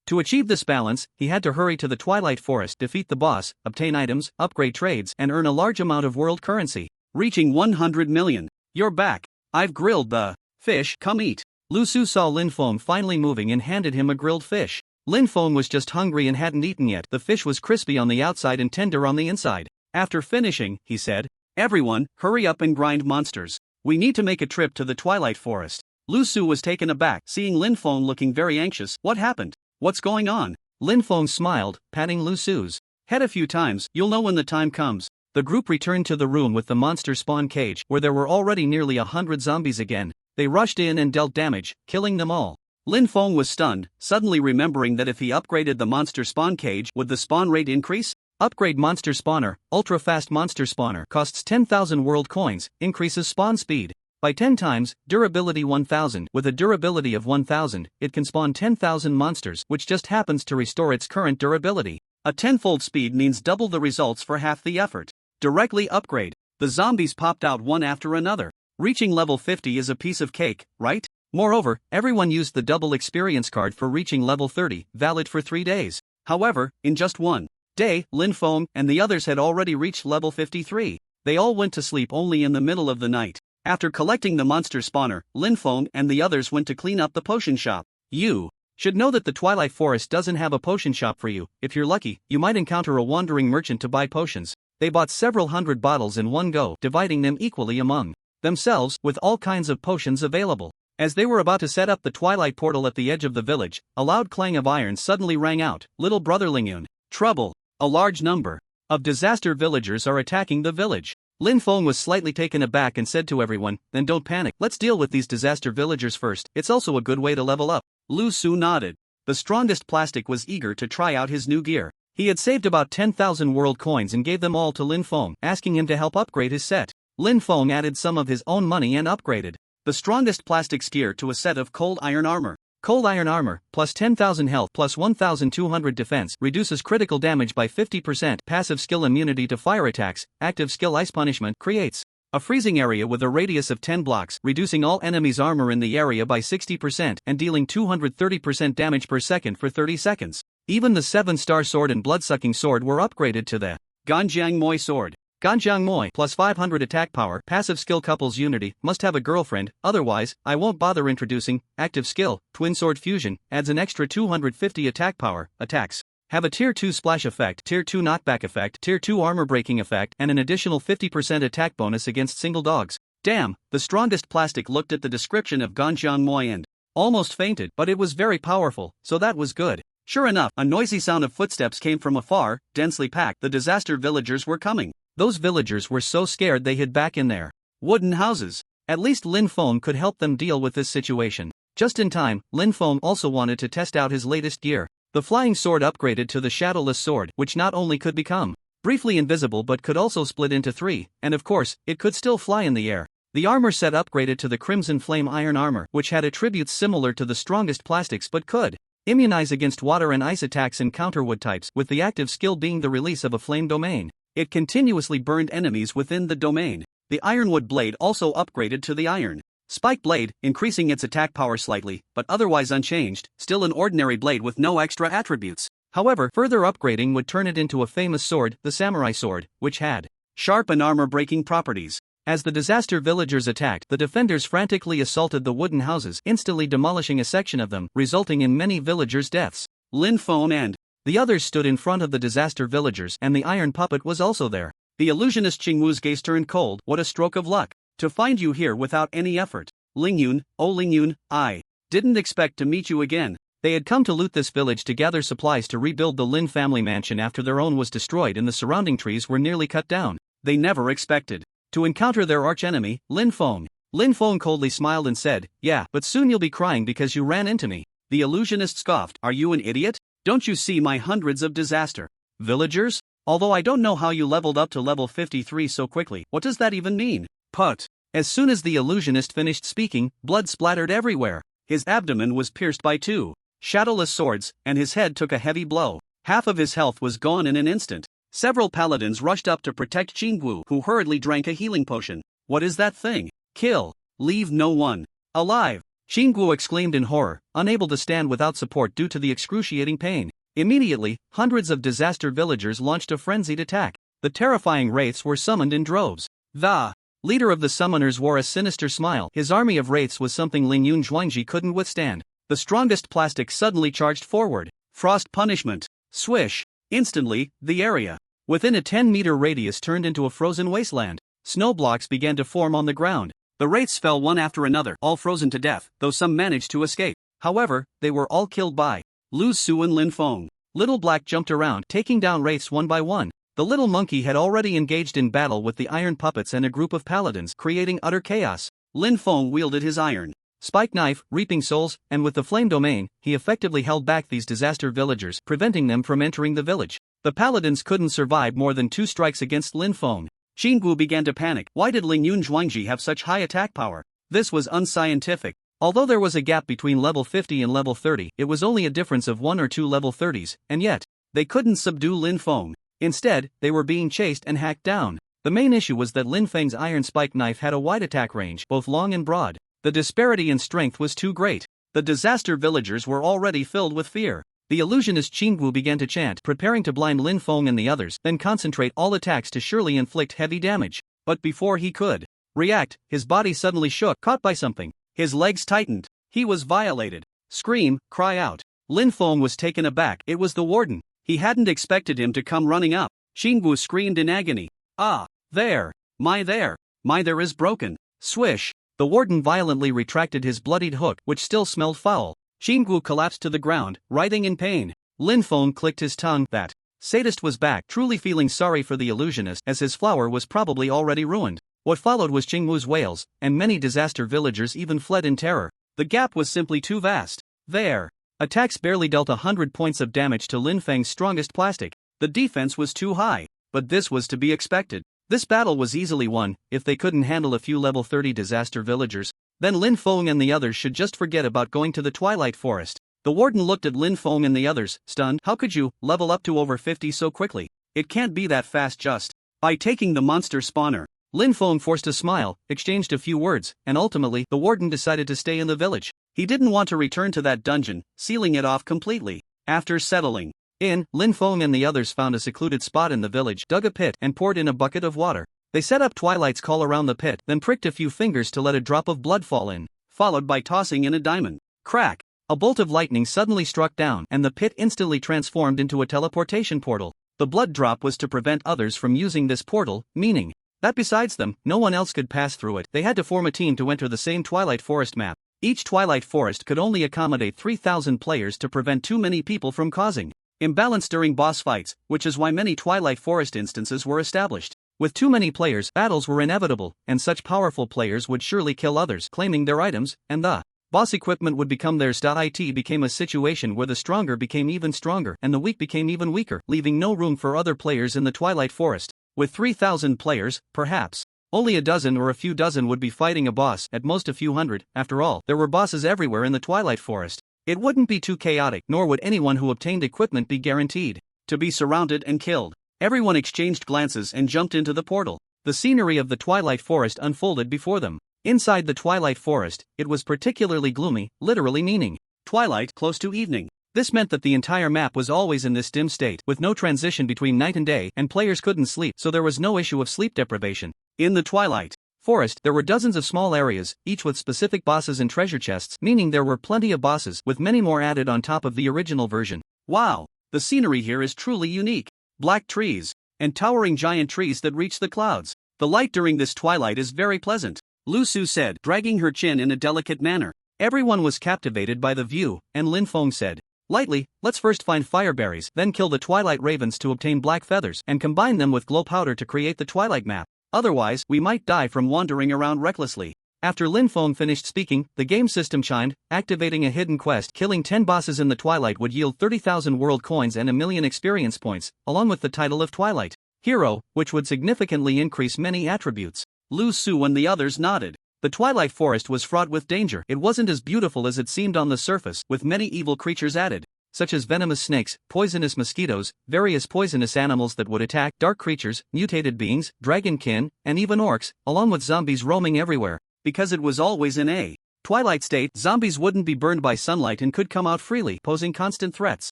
To achieve this balance, he had to hurry to the Twilight Forest, defeat the boss, obtain items, upgrade trades, and earn a large amount of world currency. Reaching 100 million. "You're back. I've grilled the fish, come eat." Lu Su saw Lin Feng finally moving and handed him a grilled fish. Lin Feng was just hungry and hadn't eaten yet. The fish was crispy on the outside and tender on the inside. After finishing, he said, "Everyone, hurry up and grind monsters. We need to make a trip to the Twilight Forest." Lu Su was taken aback, seeing Lin Feng looking very anxious. "What happened? What's going on?" Lin Feng smiled, patting Lu Su's head a few times. "You'll know when the time comes." The group returned to the room with the monster spawn cage, where there were already nearly 100 zombies again. They rushed in and dealt damage, killing them all. Lin Feng was stunned, suddenly remembering that if he upgraded the monster spawn cage, would the spawn rate increase? Upgrade Monster Spawner. Ultra Fast Monster Spawner costs 10,000 world coins, increases spawn speed by 10 times, durability 1000. With a durability of 1000, it can spawn 10,000 monsters, which just happens to restore its current durability. A tenfold speed means double the results for half the effort. Directly upgrade. The zombies popped out one after another. Reaching level 50 is a piece of cake, right? Moreover, everyone used the double experience card for reaching level 30, valid for 3 days. However, in just one day, Lin Feng and the others had already reached level 53. They all went to sleep only in the middle of the night. After collecting the monster spawner, Lin Feng and the others went to clean up the potion shop. You should know that the Twilight Forest doesn't have a potion shop for you. If you're lucky, you might encounter a wandering merchant to buy potions. They bought several hundred bottles in one go, dividing them equally among themselves, with all kinds of potions available. As they were about to set up the twilight portal at the edge of the village, a loud clang of iron suddenly rang out. Little brother Lingyun. Trouble. A large number of disaster villagers are attacking the village. Lin Feng was slightly taken aback and said to everyone, then don't panic, let's deal with these disaster villagers first, it's also a good way to level up. Lu Su nodded. The strongest plastic was eager to try out his new gear. He had saved about 10,000 world coins and gave them all to Lin Feng, asking him to help upgrade his set. Lin Feng added some of his own money and upgraded the strongest plastics gear to a set of cold iron armor. Cold iron armor, plus 10,000 health plus 1,200 defense, reduces critical damage by 50%, passive skill immunity to fire attacks, active skill ice punishment, creates a freezing area with a radius of 10 blocks, reducing all enemies' armor in the area by 60% and dealing 230% damage per second for 30 seconds. Even the 7-star sword and blood-sucking sword were upgraded to the Ganjiang Moi sword. Ganjiang Moi, plus 500 attack power, passive skill couples unity, must have a girlfriend, otherwise, I won't bother introducing. Active skill, twin sword fusion, adds an extra 250 attack power, attacks have a tier 2 splash effect, tier 2 knockback effect, tier 2 armor breaking effect, and an additional 50% attack bonus against single dogs. Damn, the strongest plastic looked at the description of Ganjiang Moi and almost fainted, but it was very powerful, so that was good. Sure enough, a noisy sound of footsteps came from afar, densely packed. The disaster villagers were coming. Those villagers were so scared they hid back in their wooden houses. At least Lin Feng could help them deal with this situation. Just in time, Lin Feng also wanted to test out his latest gear. The flying sword upgraded to the shadowless sword, which not only could become briefly invisible but could also split into 3, and of course, it could still fly in the air. The armor set upgraded to the Crimson Flame Iron Armor, which had attributes similar to the strongest plastics but could immunize against water and ice attacks and counter wood types, with the active skill being the release of a flame domain. It continuously burned enemies within the domain. The Ironwood Blade also upgraded to the Iron Spike Blade, increasing its attack power slightly, but otherwise unchanged, still an ordinary blade with no extra attributes. However, further upgrading would turn it into a famous sword, the Samurai Sword, which had sharp and armor-breaking properties. As the disaster villagers attacked, the defenders frantically assaulted the wooden houses, instantly demolishing a section of them, resulting in many villagers' deaths. Lin Feng and the others stood in front of the disaster villagers, and the iron puppet was also there. The illusionist Qingwu's gaze turned cold. What a stroke of luck to find you here without any effort. Lingyun, oh Lingyun, I didn't expect to meet you again. They had come to loot this village to gather supplies to rebuild the Lin family mansion after their own was destroyed and the surrounding trees were nearly cut down. They never expected to encounter their archenemy, Lin Feng. Lin Feng coldly smiled and said, yeah, but soon you'll be crying because you ran into me. The illusionist scoffed, are you an idiot? Don't you see my hundreds of disaster villagers? Although I don't know how you leveled up to level 53 so quickly. What does that even mean? Put. As soon as the illusionist finished speaking, blood splattered everywhere. His abdomen was pierced by 2 shadowless swords, and his head took a heavy blow. Half of his health was gone in an instant. Several paladins rushed up to protect Qingwu, who hurriedly drank a healing potion. What is that thing? Kill. Leave no one alive. Qingwu exclaimed in horror, unable to stand without support due to the excruciating pain. Immediately, hundreds of disaster villagers launched a frenzied attack. The terrifying wraiths were summoned in droves. The leader of the summoners wore a sinister smile. His army of wraiths was something Lingyun Zhuangji couldn't withstand. The strongest plastic suddenly charged forward. Frost punishment. Swish. Instantly, the area within a 10-meter radius turned into a frozen wasteland. Snow blocks began to form on the ground. The wraiths fell one after another, all frozen to death, though some managed to escape. However, they were all killed by Lu Su and Lin Feng. Little Black jumped around, taking down wraiths one by one. The little monkey had already engaged in battle with the iron puppets and a group of paladins, creating utter chaos. Lin Feng wielded his iron spike knife, reaping souls, and with the flame domain, he effectively held back these disaster villagers, preventing them from entering the village. The paladins couldn't survive more than 2 strikes against Lin Feng. Qingwu began to panic. Why did Lingyun Zhuangji have such high attack power? This was unscientific. Although there was a gap between level 50 and level 30, it was only a difference of 1 or 2 level 30s, and yet, they couldn't subdue Lin Feng. Instead, they were being chased and hacked down. The main issue was that Lin Feng's iron spike knife had a wide attack range, both long and broad. The disparity in strength was too great. The disaster villagers were already filled with fear. The illusionist Qingwu began to chant, preparing to blind Lin Feng and the others, then concentrate all attacks to surely inflict heavy damage. But before he could react, his body suddenly shook, caught by something. His legs tightened. He was violated. Scream, cry out. Lin Feng was taken aback. It was the warden. He hadn't expected him to come running up. Qingwu screamed in agony. Ah, there. My there is broken. Swish. The warden violently retracted his bloodied hook, which still smelled foul. Xinggu collapsed to the ground, writhing in pain. Lin Feng clicked his tongue. That sadist was back, truly feeling sorry for the illusionist, as his flower was probably already ruined. What followed was Qingmu's wails, and many disaster villagers even fled in terror. The gap was simply too vast. Their attacks barely dealt 100 points of damage to Lin Feng's strongest plastic. The defense was too high, but this was to be expected. This battle was easily won. If they couldn't handle a few level 30 disaster villagers, then Lin Feng and the others should just forget about going to the Twilight Forest. The warden looked at Lin Feng and the others, stunned. How could you level up to over 50 so quickly? It can't be that fast just by taking the monster spawner. Lin Feng forced a smile, exchanged a few words, and ultimately, the warden decided to stay in the village. He didn't want to return to that dungeon, sealing it off completely. After settling in, Lin Feng and the others found a secluded spot in the village, dug a pit, and poured in a bucket of water. They set up Twilight's call around the pit, then pricked a few fingers to let a drop of blood fall in, followed by tossing in a diamond. Crack! A bolt of lightning suddenly struck down, and the pit instantly transformed into a teleportation portal. The blood drop was to prevent others from using this portal, meaning that besides them, no one else could pass through it. They had to form a team to enter the same Twilight Forest map. Each Twilight Forest could only accommodate 3,000 players to prevent too many people from causing imbalance during boss fights, which is why many Twilight Forest instances were established. With too many players, battles were inevitable, and such powerful players would surely kill others, claiming their items, and the boss equipment would become theirs. It became a situation where the stronger became even stronger and the weak became even weaker, leaving no room for other players in the Twilight Forest. With 3,000 players, perhaps only a dozen or a few dozen would be fighting a boss, at most a few hundred. After all, there were bosses everywhere in the Twilight Forest. It wouldn't be too chaotic, nor would anyone who obtained equipment be guaranteed to be surrounded and killed. Everyone exchanged glances and jumped into the portal. The scenery of the Twilight Forest unfolded before them. Inside the Twilight Forest, it was particularly gloomy, literally meaning twilight close to evening. This meant that the entire map was always in this dim state, with no transition between night and day, and players couldn't sleep, so there was no issue of sleep deprivation. In the Twilight Forest, there were dozens of small areas, each with specific bosses and treasure chests, meaning there were plenty of bosses, with many more added on top of the original version. Wow! The scenery here is truly unique. Black trees, and towering giant trees that reach the clouds. The light during this twilight is very pleasant, Lu Su said, dragging her chin in a delicate manner. Everyone was captivated by the view, and Lin Feng said lightly, let's first find fireberries, then kill the Twilight Ravens to obtain black feathers, and combine them with glow powder to create the Twilight map. Otherwise, we might die from wandering around recklessly. After Lin Feng finished speaking, the game system chimed, activating a hidden quest. Killing 10 bosses in the Twilight would yield 30,000 world coins and 1,000,000 experience points, along with the title of Twilight Hero, which would significantly increase many attributes. Lu Su and the others nodded. The Twilight Forest was fraught with danger. It wasn't as beautiful as it seemed on the surface, with many evil creatures added, such as venomous snakes, poisonous mosquitoes, various poisonous animals that would attack, dark creatures, mutated beings, dragonkin, and even orcs, along with zombies roaming everywhere. Because it was always in a twilight state, zombies wouldn't be burned by sunlight and could come out freely, posing constant threats.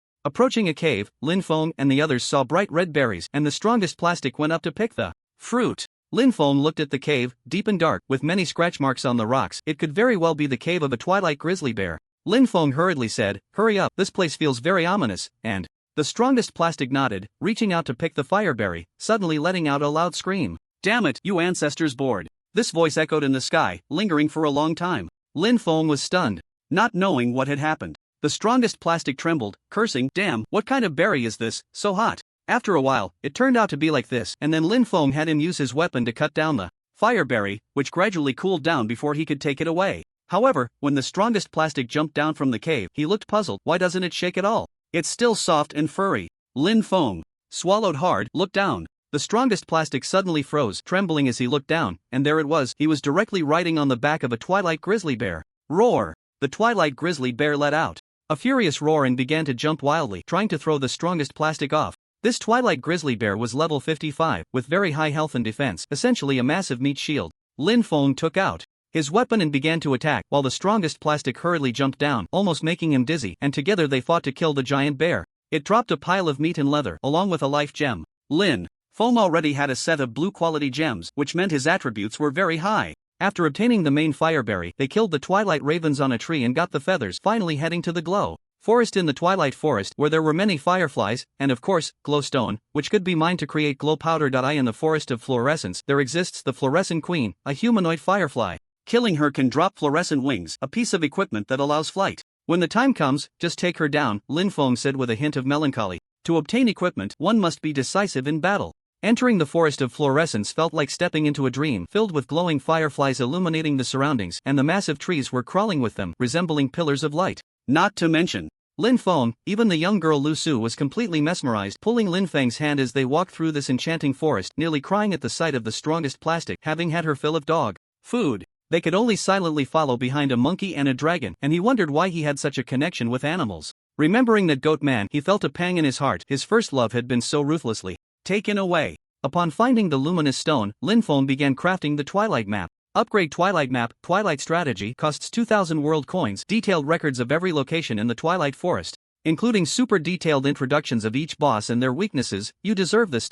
Approaching a cave, Lin Feng and the others saw bright red berries, and the strongest plastic went up to pick the fruit. Lin Feng looked at the cave, deep and dark, with many scratch marks on the rocks. It could very well be the cave of a twilight grizzly bear. Lin Feng hurriedly said, hurry up, this place feels very ominous, and the strongest plastic nodded, reaching out to pick the fireberry, suddenly letting out a loud scream. Damn it, you ancestors bored. This voice echoed in the sky, lingering for a long time. Lin Feng was stunned, not knowing what had happened. The strongest plastic trembled, cursing, damn, what kind of berry is this, so hot? After a while, it turned out to be like this, and then Lin Feng had him use his weapon to cut down the fireberry, which gradually cooled down before he could take it away. However, when the strongest plastic jumped down from the cave, he looked puzzled. Why doesn't it shake at all? It's still soft and furry. Lin Feng swallowed hard, looked down. The strongest plastic suddenly froze, trembling as he looked down, and there it was. He was directly riding on the back of a twilight grizzly bear. Roar! The twilight grizzly bear let out a furious roar and began to jump wildly, trying to throw the strongest plastic off. This twilight grizzly bear was level 55, with very high health and defense, essentially a massive meat shield. Lin Feng took out his weapon and began to attack, while the strongest plastic hurriedly jumped down, almost making him dizzy, and together they fought to kill the giant bear. It dropped a pile of meat and leather, along with a life gem. Lin Feng already had a set of blue quality gems, which meant his attributes were very high. After obtaining the main fireberry, they killed the twilight ravens on a tree and got the feathers, finally heading to the glow forest in the Twilight Forest, where there were many fireflies, and of course, glowstone, which could be mined to create glow powder. In the forest of fluorescence, there exists the fluorescent queen, a humanoid firefly. Killing her can drop fluorescent wings, a piece of equipment that allows flight. When the time comes, just take her down, Lin Feng said with a hint of melancholy. To obtain equipment, one must be decisive in battle. Entering the forest of fluorescence felt like stepping into a dream filled with glowing fireflies illuminating the surroundings, and the massive trees were crawling with them, resembling pillars of light. Not to mention Lin Feng, even the young girl Lu Su was completely mesmerized, pulling Lin Feng's hand as they walked through this enchanting forest, nearly crying at the sight of the strongest plastic. Having had her fill of dog food, they could only silently follow behind a monkey and a dragon, and he wondered why he had such a connection with animals. Remembering that goat man, he felt a pang in his heart. His first love had been so ruthlessly taken away. Upon finding the luminous stone, Lin Feng began crafting the Twilight Map. Upgrade Twilight Map. Twilight Strategy costs 2,000 world coins. Detailed records of every location in the Twilight Forest, including super detailed introductions of each boss and their weaknesses. You deserve this.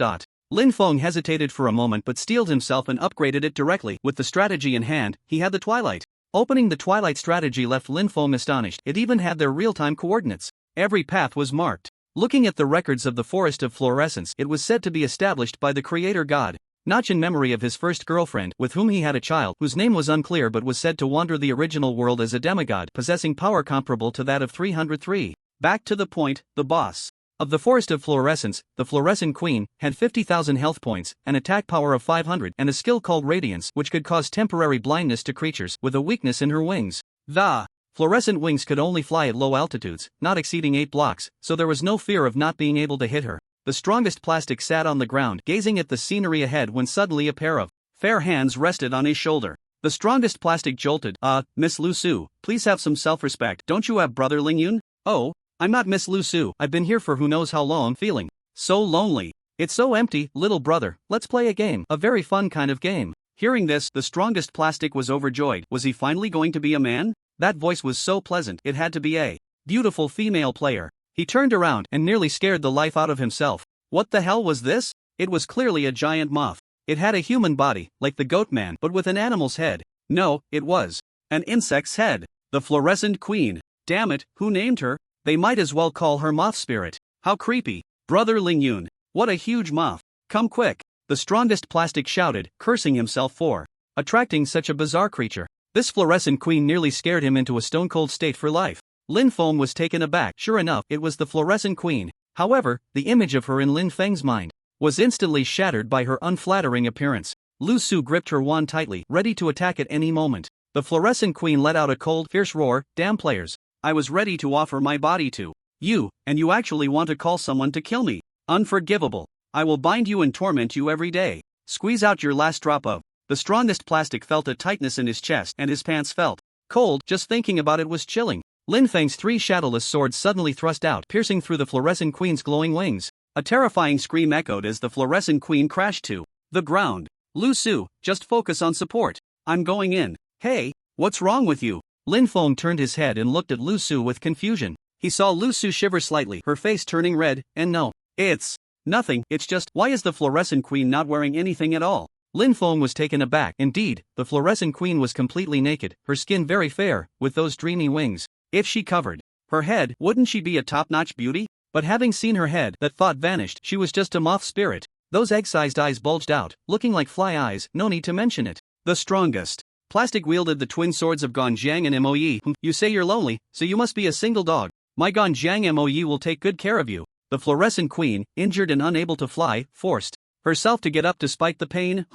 Lin Feng hesitated for a moment but steeled himself and upgraded it directly. With the strategy in hand, he had the Twilight. Opening the Twilight Strategy left Lin Feng astonished. It even had their real-time coordinates. Every path was marked. Looking at the records of the Forest of Fluorescence, it was said to be established by the Creator God Notch in memory of his first girlfriend, with whom he had a child whose name was unclear but was said to wander the original world as a demigod possessing power comparable to that of 303. Back to the point, the boss of the Forest of Fluorescence, the Fluorescent Queen, had 50,000 health points, an attack power of 500, and a skill called Radiance which could cause temporary blindness to creatures with a weakness in her wings. The fluorescent wings could only fly at low altitudes, not exceeding 8 blocks, so there was no fear of not being able to hit her. The strongest plastic sat on the ground, gazing at the scenery ahead when suddenly a pair of fair hands rested on his shoulder. The strongest plastic jolted. Miss Lu Su, please have some self-respect. Don't you have brother Ling Yun? Oh, I'm not Miss Lu Su. I've been here for who knows how long, feeling so lonely. It's so empty, little brother. Let's play a game. A very fun kind of game. Hearing this, the strongest plastic was overjoyed. Was he finally going to be a man? That voice was so pleasant, it had to be a beautiful female player. He turned around and nearly scared the life out of himself. What the hell was this? It was clearly a giant moth. It had a human body, like the goat man, but with an animal's head. No, it was an insect's head. The Fluorescent Queen. Damn it, who named her? They might as well call her Moth Spirit. How creepy. Brother Ling Yun. What a huge moth. Come quick. The strongest plastic shouted, cursing himself for attracting such a bizarre creature. This Fluorescent Queen nearly scared him into a stone-cold state for life. Lin Feng was taken aback. Sure enough, it was the Fluorescent Queen. However, the image of her in Lin Feng's mind was instantly shattered by her unflattering appearance. Lu Su gripped her wand tightly, ready to attack at any moment. The Fluorescent Queen let out a cold, fierce roar. Damn players. I was ready to offer my body to you, and you actually want to call someone to kill me. Unforgivable. I will bind you and torment you every day. Squeeze out your last drop of. The strongest plastic felt a tightness in his chest and his pants felt cold. Just thinking about it was chilling. Lin Feng's 3 shadowless swords suddenly thrust out, piercing through the Fluorescent Queen's glowing wings. A terrifying scream echoed as the Fluorescent Queen crashed to the ground. Lu Su, just focus on support. I'm going in. Hey, what's wrong with you? Lin Feng turned his head and looked at Lu Su with confusion. He saw Lu Su shiver slightly, her face turning red, and no, it's nothing, it's just, why is the Fluorescent Queen not wearing anything at all? Lin Feng was taken aback. Indeed, the Fluorescent Queen was completely naked, her skin very fair, with those dreamy wings. If she covered her head, wouldn't she be a top-notch beauty? But having seen her head, that thought vanished. She was just a moth spirit. Those egg-sized eyes bulged out, looking like fly eyes, no need to mention it. The strongest plastic wielded the twin swords of Ganjiang and Moe. You say you're lonely, so you must be a single dog. My Ganjiang Moe will take good care of you. The Fluorescent Queen, injured and unable to fly, forced herself to get up despite the pain.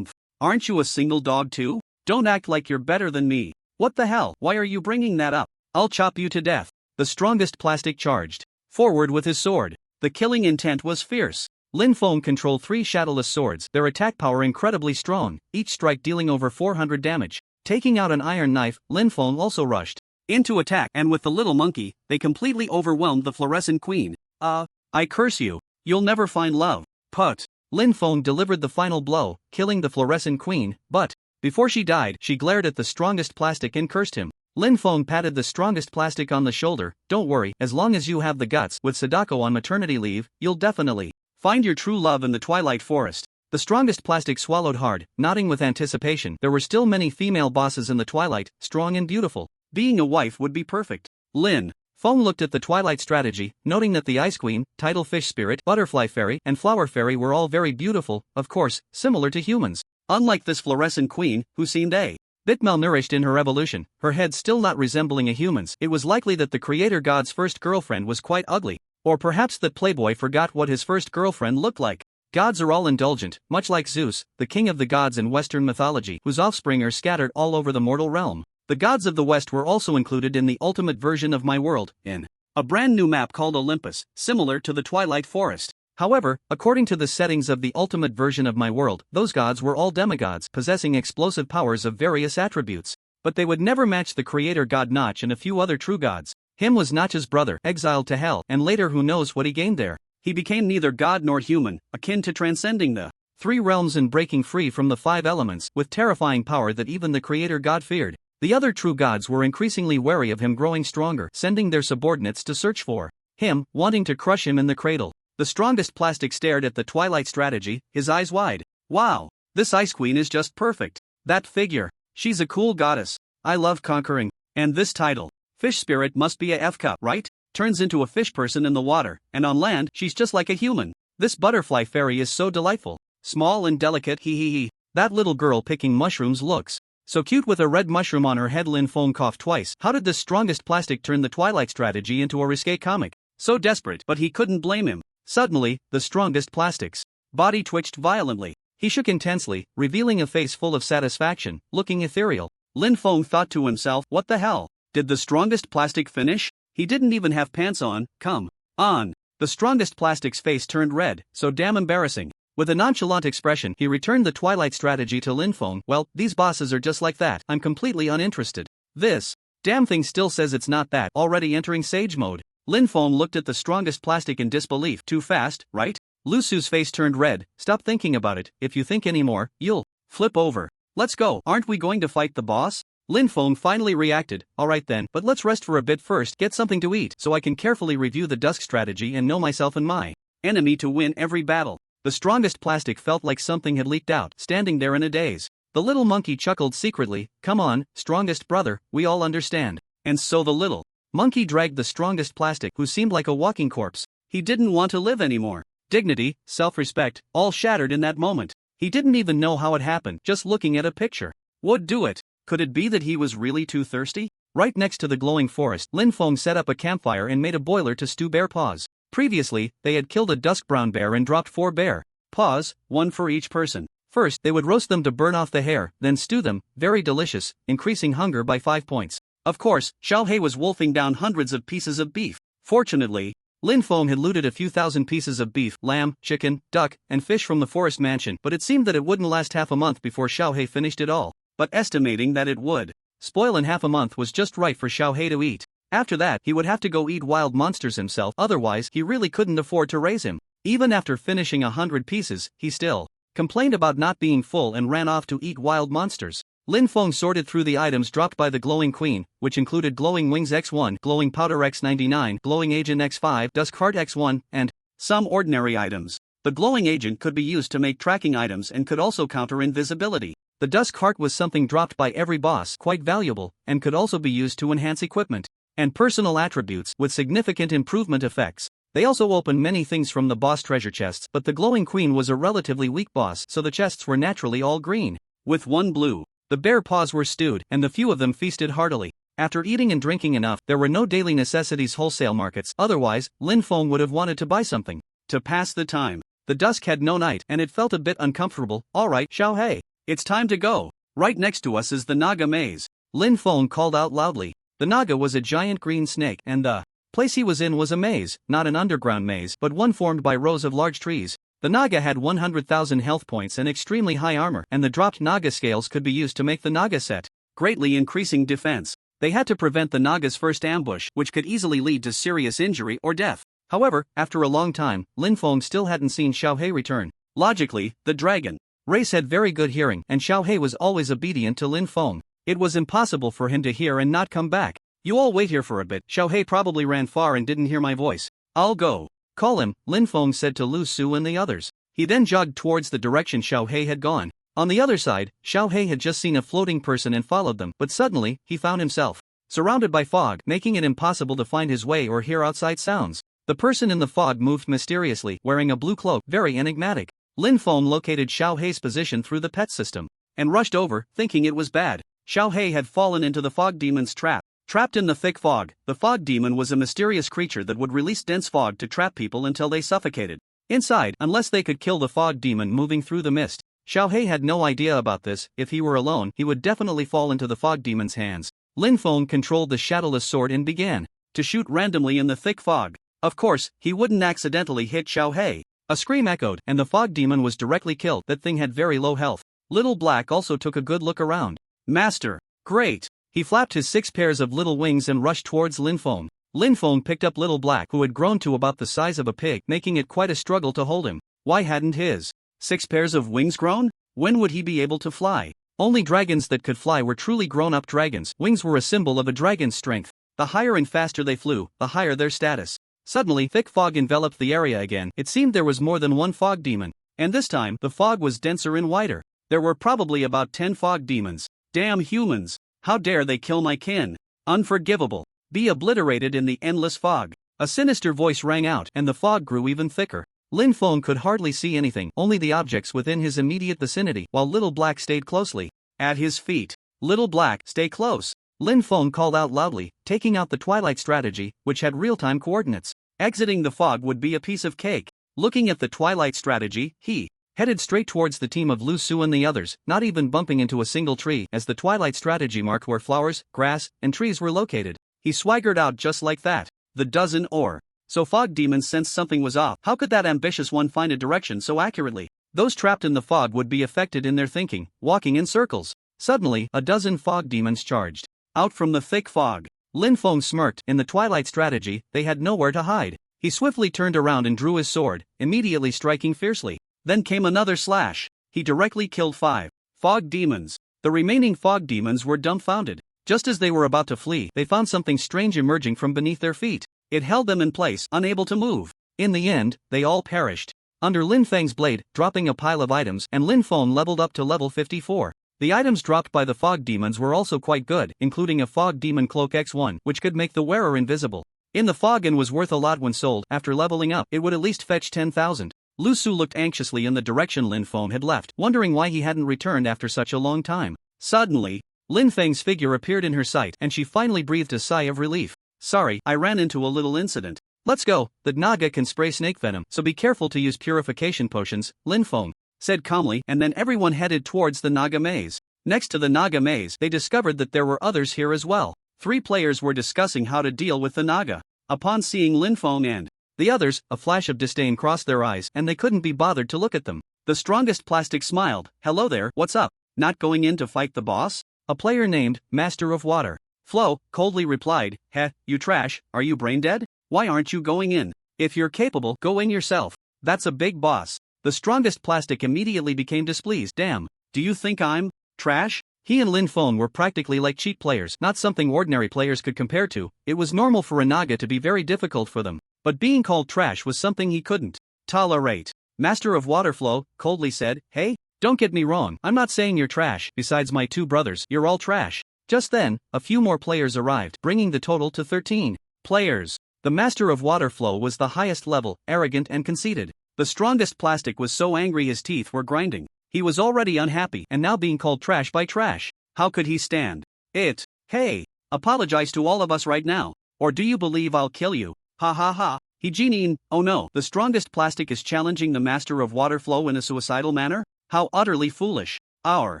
Aren't you a single dog too? Don't act like you're better than me. What the hell? Why are you bringing that up? I'll chop you to death. The strongest plastic charged forward with his sword. The killing intent was fierce. Lin Feng controlled 3 shadowless swords, their attack power incredibly strong, each strike dealing over 400 damage. Taking out an iron knife, Lin Feng also rushed into attack, and with the little monkey, they completely overwhelmed the Fluorescent Queen. I curse you. You'll never find love. Put. Lin Feng delivered the final blow, killing the Fluorescent Queen, but before she died, she glared at the strongest plastic and cursed him. Lin Feng patted the strongest plastic on the shoulder. Don't worry, as long as you have the guts. With Sadako on maternity leave, you'll definitely find your true love in the Twilight Forest. The strongest plastic swallowed hard, nodding with anticipation. There were still many female bosses in the Twilight, strong and beautiful. Being a wife would be perfect. Lin Feng looked at the Twilight Strategy, noting that the Ice Queen, Tidal Fish Spirit, Butterfly Fairy, and Flower Fairy were all very beautiful, of course, similar to humans. Unlike this Fluorescent Queen, who seemed a bit malnourished in her evolution, her head still not resembling a human's. It was likely that the creator god's first girlfriend was quite ugly, or perhaps that Playboy forgot what his first girlfriend looked like. Gods are all indulgent, much like Zeus, the king of the gods in Western mythology, whose offspring are scattered all over the mortal realm. The gods of the West were also included in the ultimate version of my world, in a brand new map called Olympus, similar to the Twilight Forest. However, according to the settings of the ultimate version of my world, those gods were all demigods possessing explosive powers of various attributes. But they would never match the creator god Notch and a few other true gods. Him was Notch's brother, exiled to hell, and later who knows what he gained there. He became neither god nor human, akin to transcending the three realms and breaking free from the five elements, with terrifying power that even the creator god feared. The other true gods were increasingly wary of him growing stronger, sending their subordinates to search for him, wanting to crush him in the cradle. The strongest plastic stared at the Twilight strategy, his eyes wide. Wow, this Ice Queen is just perfect. That figure, she's a cool goddess. I love conquering. And this title, Fish Spirit, must be a F-cup, right? Turns into a fish person in the water, and on land, she's just like a human. This butterfly fairy is so delightful. Small and delicate, hee. That little girl picking mushrooms looks so cute with a red mushroom on her head. Lin Feng coughed twice. How did this strongest plastic turn the Twilight strategy into a risque comic? So desperate, but he couldn't blame him. Suddenly, the strongest plastic's body twitched violently. He shook intensely, revealing a face full of satisfaction, looking ethereal. Lin Feng thought to himself, what the hell? Did the strongest plastic finish? He didn't even have pants on. Come on. The strongest plastic's face turned red, so damn embarrassing. With a nonchalant expression, he returned the Twilight strategy to Lin Feng. Well, these bosses are just like that. I'm completely uninterested. This damn thing still says it's not that. Already entering sage mode. Lin Feng looked at the strongest plastic in disbelief. Too fast, right? Lu Su's face turned red. Stop thinking about it. If you think anymore, you'll flip over. Let's go. Aren't we going to fight the boss? Lin Feng finally reacted. Alright then, but let's rest for a bit first. Get something to eat so I can carefully review the dusk strategy and know myself and my enemy to win every battle. The strongest plastic felt like something had leaked out, standing there in a daze. The little monkey chuckled secretly. Come on, strongest brother, we all understand. And so the little monkey dragged the strongest plastic, who seemed like a walking corpse. He didn't want to live anymore. Dignity, self-respect, all shattered in that moment. He didn't even know how it happened, just looking at a picture would do it. Could it be that he was really too thirsty? Right next to the glowing forest, Lin Feng set up a campfire and made a boiler to stew bear paws. Previously, they had killed a dusk brown bear and dropped 4 bear paws, 1 for each person. First, they would roast them to burn off the hair, then stew them, very delicious, increasing hunger by 5 points. Of course, Xiao He was wolfing down hundreds of pieces of beef. Fortunately, Lin Feng had looted a few thousand pieces of beef, lamb, chicken, duck, and fish from the forest mansion, but it seemed that it wouldn't last half a month before Xiao He finished it all. But estimating that it would spoil in half a month was just right for Xiao He to eat. After that, he would have to go eat wild monsters himself, otherwise he really couldn't afford to raise him. Even after finishing 100 pieces, he still complained about not being full and ran off to eat wild monsters. Lin Feng sorted through the items dropped by the Glowing Queen, which included Glowing Wings X1, Glowing Powder X99, Glowing Agent X5, Dusk Heart X1, and some ordinary items. The Glowing Agent could be used to make tracking items and could also counter invisibility. The Dusk Heart was something dropped by every boss, quite valuable, and could also be used to enhance equipment and personal attributes with significant improvement effects. They also opened many things from the boss treasure chests, but the Glowing Queen was a relatively weak boss, so the chests were naturally all green, with 1 blue. The bear paws were stewed, and the few of them feasted heartily. After eating and drinking enough, there were no daily necessities wholesale markets, otherwise, Lin Feng would have wanted to buy something to pass the time. The dusk had no night, and it felt a bit uncomfortable. Alright, Xiao He, it's time to go. Right next to us is the Naga Maze. Lin Feng called out loudly. The Naga was a giant green snake, and the place he was in was a maze, not an underground maze, but one formed by rows of large trees. The Naga had 100,000 health points and extremely high armor, and the dropped Naga scales could be used to make the Naga set, greatly increasing defense. They had to prevent the Naga's first ambush, which could easily lead to serious injury or death. However, after a long time, Lin Feng still hadn't seen Xiao He return. Logically, the dragon race had very good hearing, and Xiao He was always obedient to Lin Feng. It was impossible for him to hear and not come back. You all wait here for a bit. Xiao He probably ran far and didn't hear my voice. I'll go. Call him, Lin Feng said to Lu Su and the others. He then jogged towards the direction Xiao He had gone. On the other side, Xiao He had just seen a floating person and followed them, but suddenly, he found himself surrounded by fog, making it impossible to find his way or hear outside sounds. The person in the fog moved mysteriously, wearing a blue cloak, very enigmatic. Lin Feng located Xiao He's position through the pet system and rushed over, thinking it was bad. Xiao Hei had fallen into the fog demon's trap. Trapped in the thick fog, the fog demon was a mysterious creature that would release dense fog to trap people until they suffocated. Inside, unless they could kill the fog demon moving through the mist. Xiao Hei had no idea about this. If he were alone, he would definitely fall into the fog demon's hands. Lin Feng controlled the shadowless sword and began to shoot randomly in the thick fog. Of course, he wouldn't accidentally hit Xiao Hei. A scream echoed, and the fog demon was directly killed. That thing had very low health. Little Black also took a good look around. Master! Great! He flapped his 6 pairs of little wings and rushed towards Lin Feng. Lin Feng picked up Little Black, who had grown to about the size of a pig, making it quite a struggle to hold him. Why hadn't his 6 pairs of wings grown? When would he be able to fly? Only dragons that could fly were truly grown-up dragons. Wings were a symbol of a dragon's strength. The higher and faster they flew, the higher their status. Suddenly, thick fog enveloped the area again. It seemed there was more than one fog demon. And this time, the fog was denser and wider. There were probably about 10 fog demons. Damn humans! How dare they kill my kin? Unforgivable! Be obliterated in the endless fog. A sinister voice rang out, and the fog grew even thicker. Lin Feng could hardly see anything, only the objects within his immediate vicinity, while Little Black stayed closely at his feet. Little Black, stay close! Lin Feng called out loudly, taking out the Twilight strategy, which had real-time coordinates. Exiting the fog would be a piece of cake. Looking at the Twilight strategy, he headed straight towards the team of Lu Su and the others, not even bumping into a single tree, as the Twilight strategy marked where flowers, grass, and trees were located. He swaggered out just like that. The dozen or so fog demons sensed something was off. How could that ambitious one find a direction so accurately? Those trapped in the fog would be affected in their thinking, walking in circles. Suddenly, a dozen fog demons charged out from the thick fog. Lin Feng smirked. In the Twilight strategy, they had nowhere to hide. He swiftly turned around and drew his sword, immediately striking fiercely. Then came another slash. He directly killed 5 fog demons. The remaining fog demons were dumbfounded. Just as they were about to flee, they found something strange emerging from beneath their feet. It held them in place, unable to move. In the end, they all perished under Lin Feng's blade, dropping a pile of items, and Lin Feng leveled up to level 54. The items dropped by the fog demons were also quite good, including a fog demon cloak X1, which could make the wearer invisible in the fog and was worth a lot when sold. After leveling up, it would at least fetch 10,000. Lu Su looked anxiously in the direction Lin Feng had left, wondering why he hadn't returned after such a long time. Suddenly, Lin Feng's figure appeared in her sight, and she finally breathed a sigh of relief. Sorry, I ran into a little incident. Let's go. The Naga can spray snake venom, so be careful to use purification potions, Lin Feng said calmly, and then everyone headed towards the Naga maze. Next to the Naga maze, they discovered that there were others here as well. 3 players were discussing how to deal with the Naga. Upon seeing Lin Feng and the others, a flash of disdain crossed their eyes, and they couldn't be bothered to look at them. The strongest plastic smiled. Hello there, what's up? Not going in to fight the boss? A player named Master of Water Flow coldly replied, Heh, you trash, are you brain dead? Why aren't you going in? If you're capable, go in yourself. That's a big boss. The strongest plastic immediately became displeased. Damn, do you think I'm trash? He and Lin Feng were practically like cheat players, not something ordinary players could compare to. It was normal for a Naga to be very difficult for them, but being called trash was something he couldn't tolerate. Master of Waterflow coldly said, Hey, don't get me wrong, I'm not saying you're trash. Besides my 2 brothers, you're all trash. Just then, a few more players arrived, bringing the total to 13 players. The Master of Waterflow was the highest level, arrogant and conceited. The strongest plastic was so angry his teeth were grinding. He was already unhappy, and now being called trash by trash. How could he stand it? Hey, apologize to all of us right now. Or do you believe I'll kill you? Ha ha ha. He oh no, the strongest plastic is challenging the Master of Waterflow in a suicidal manner? How utterly foolish. Our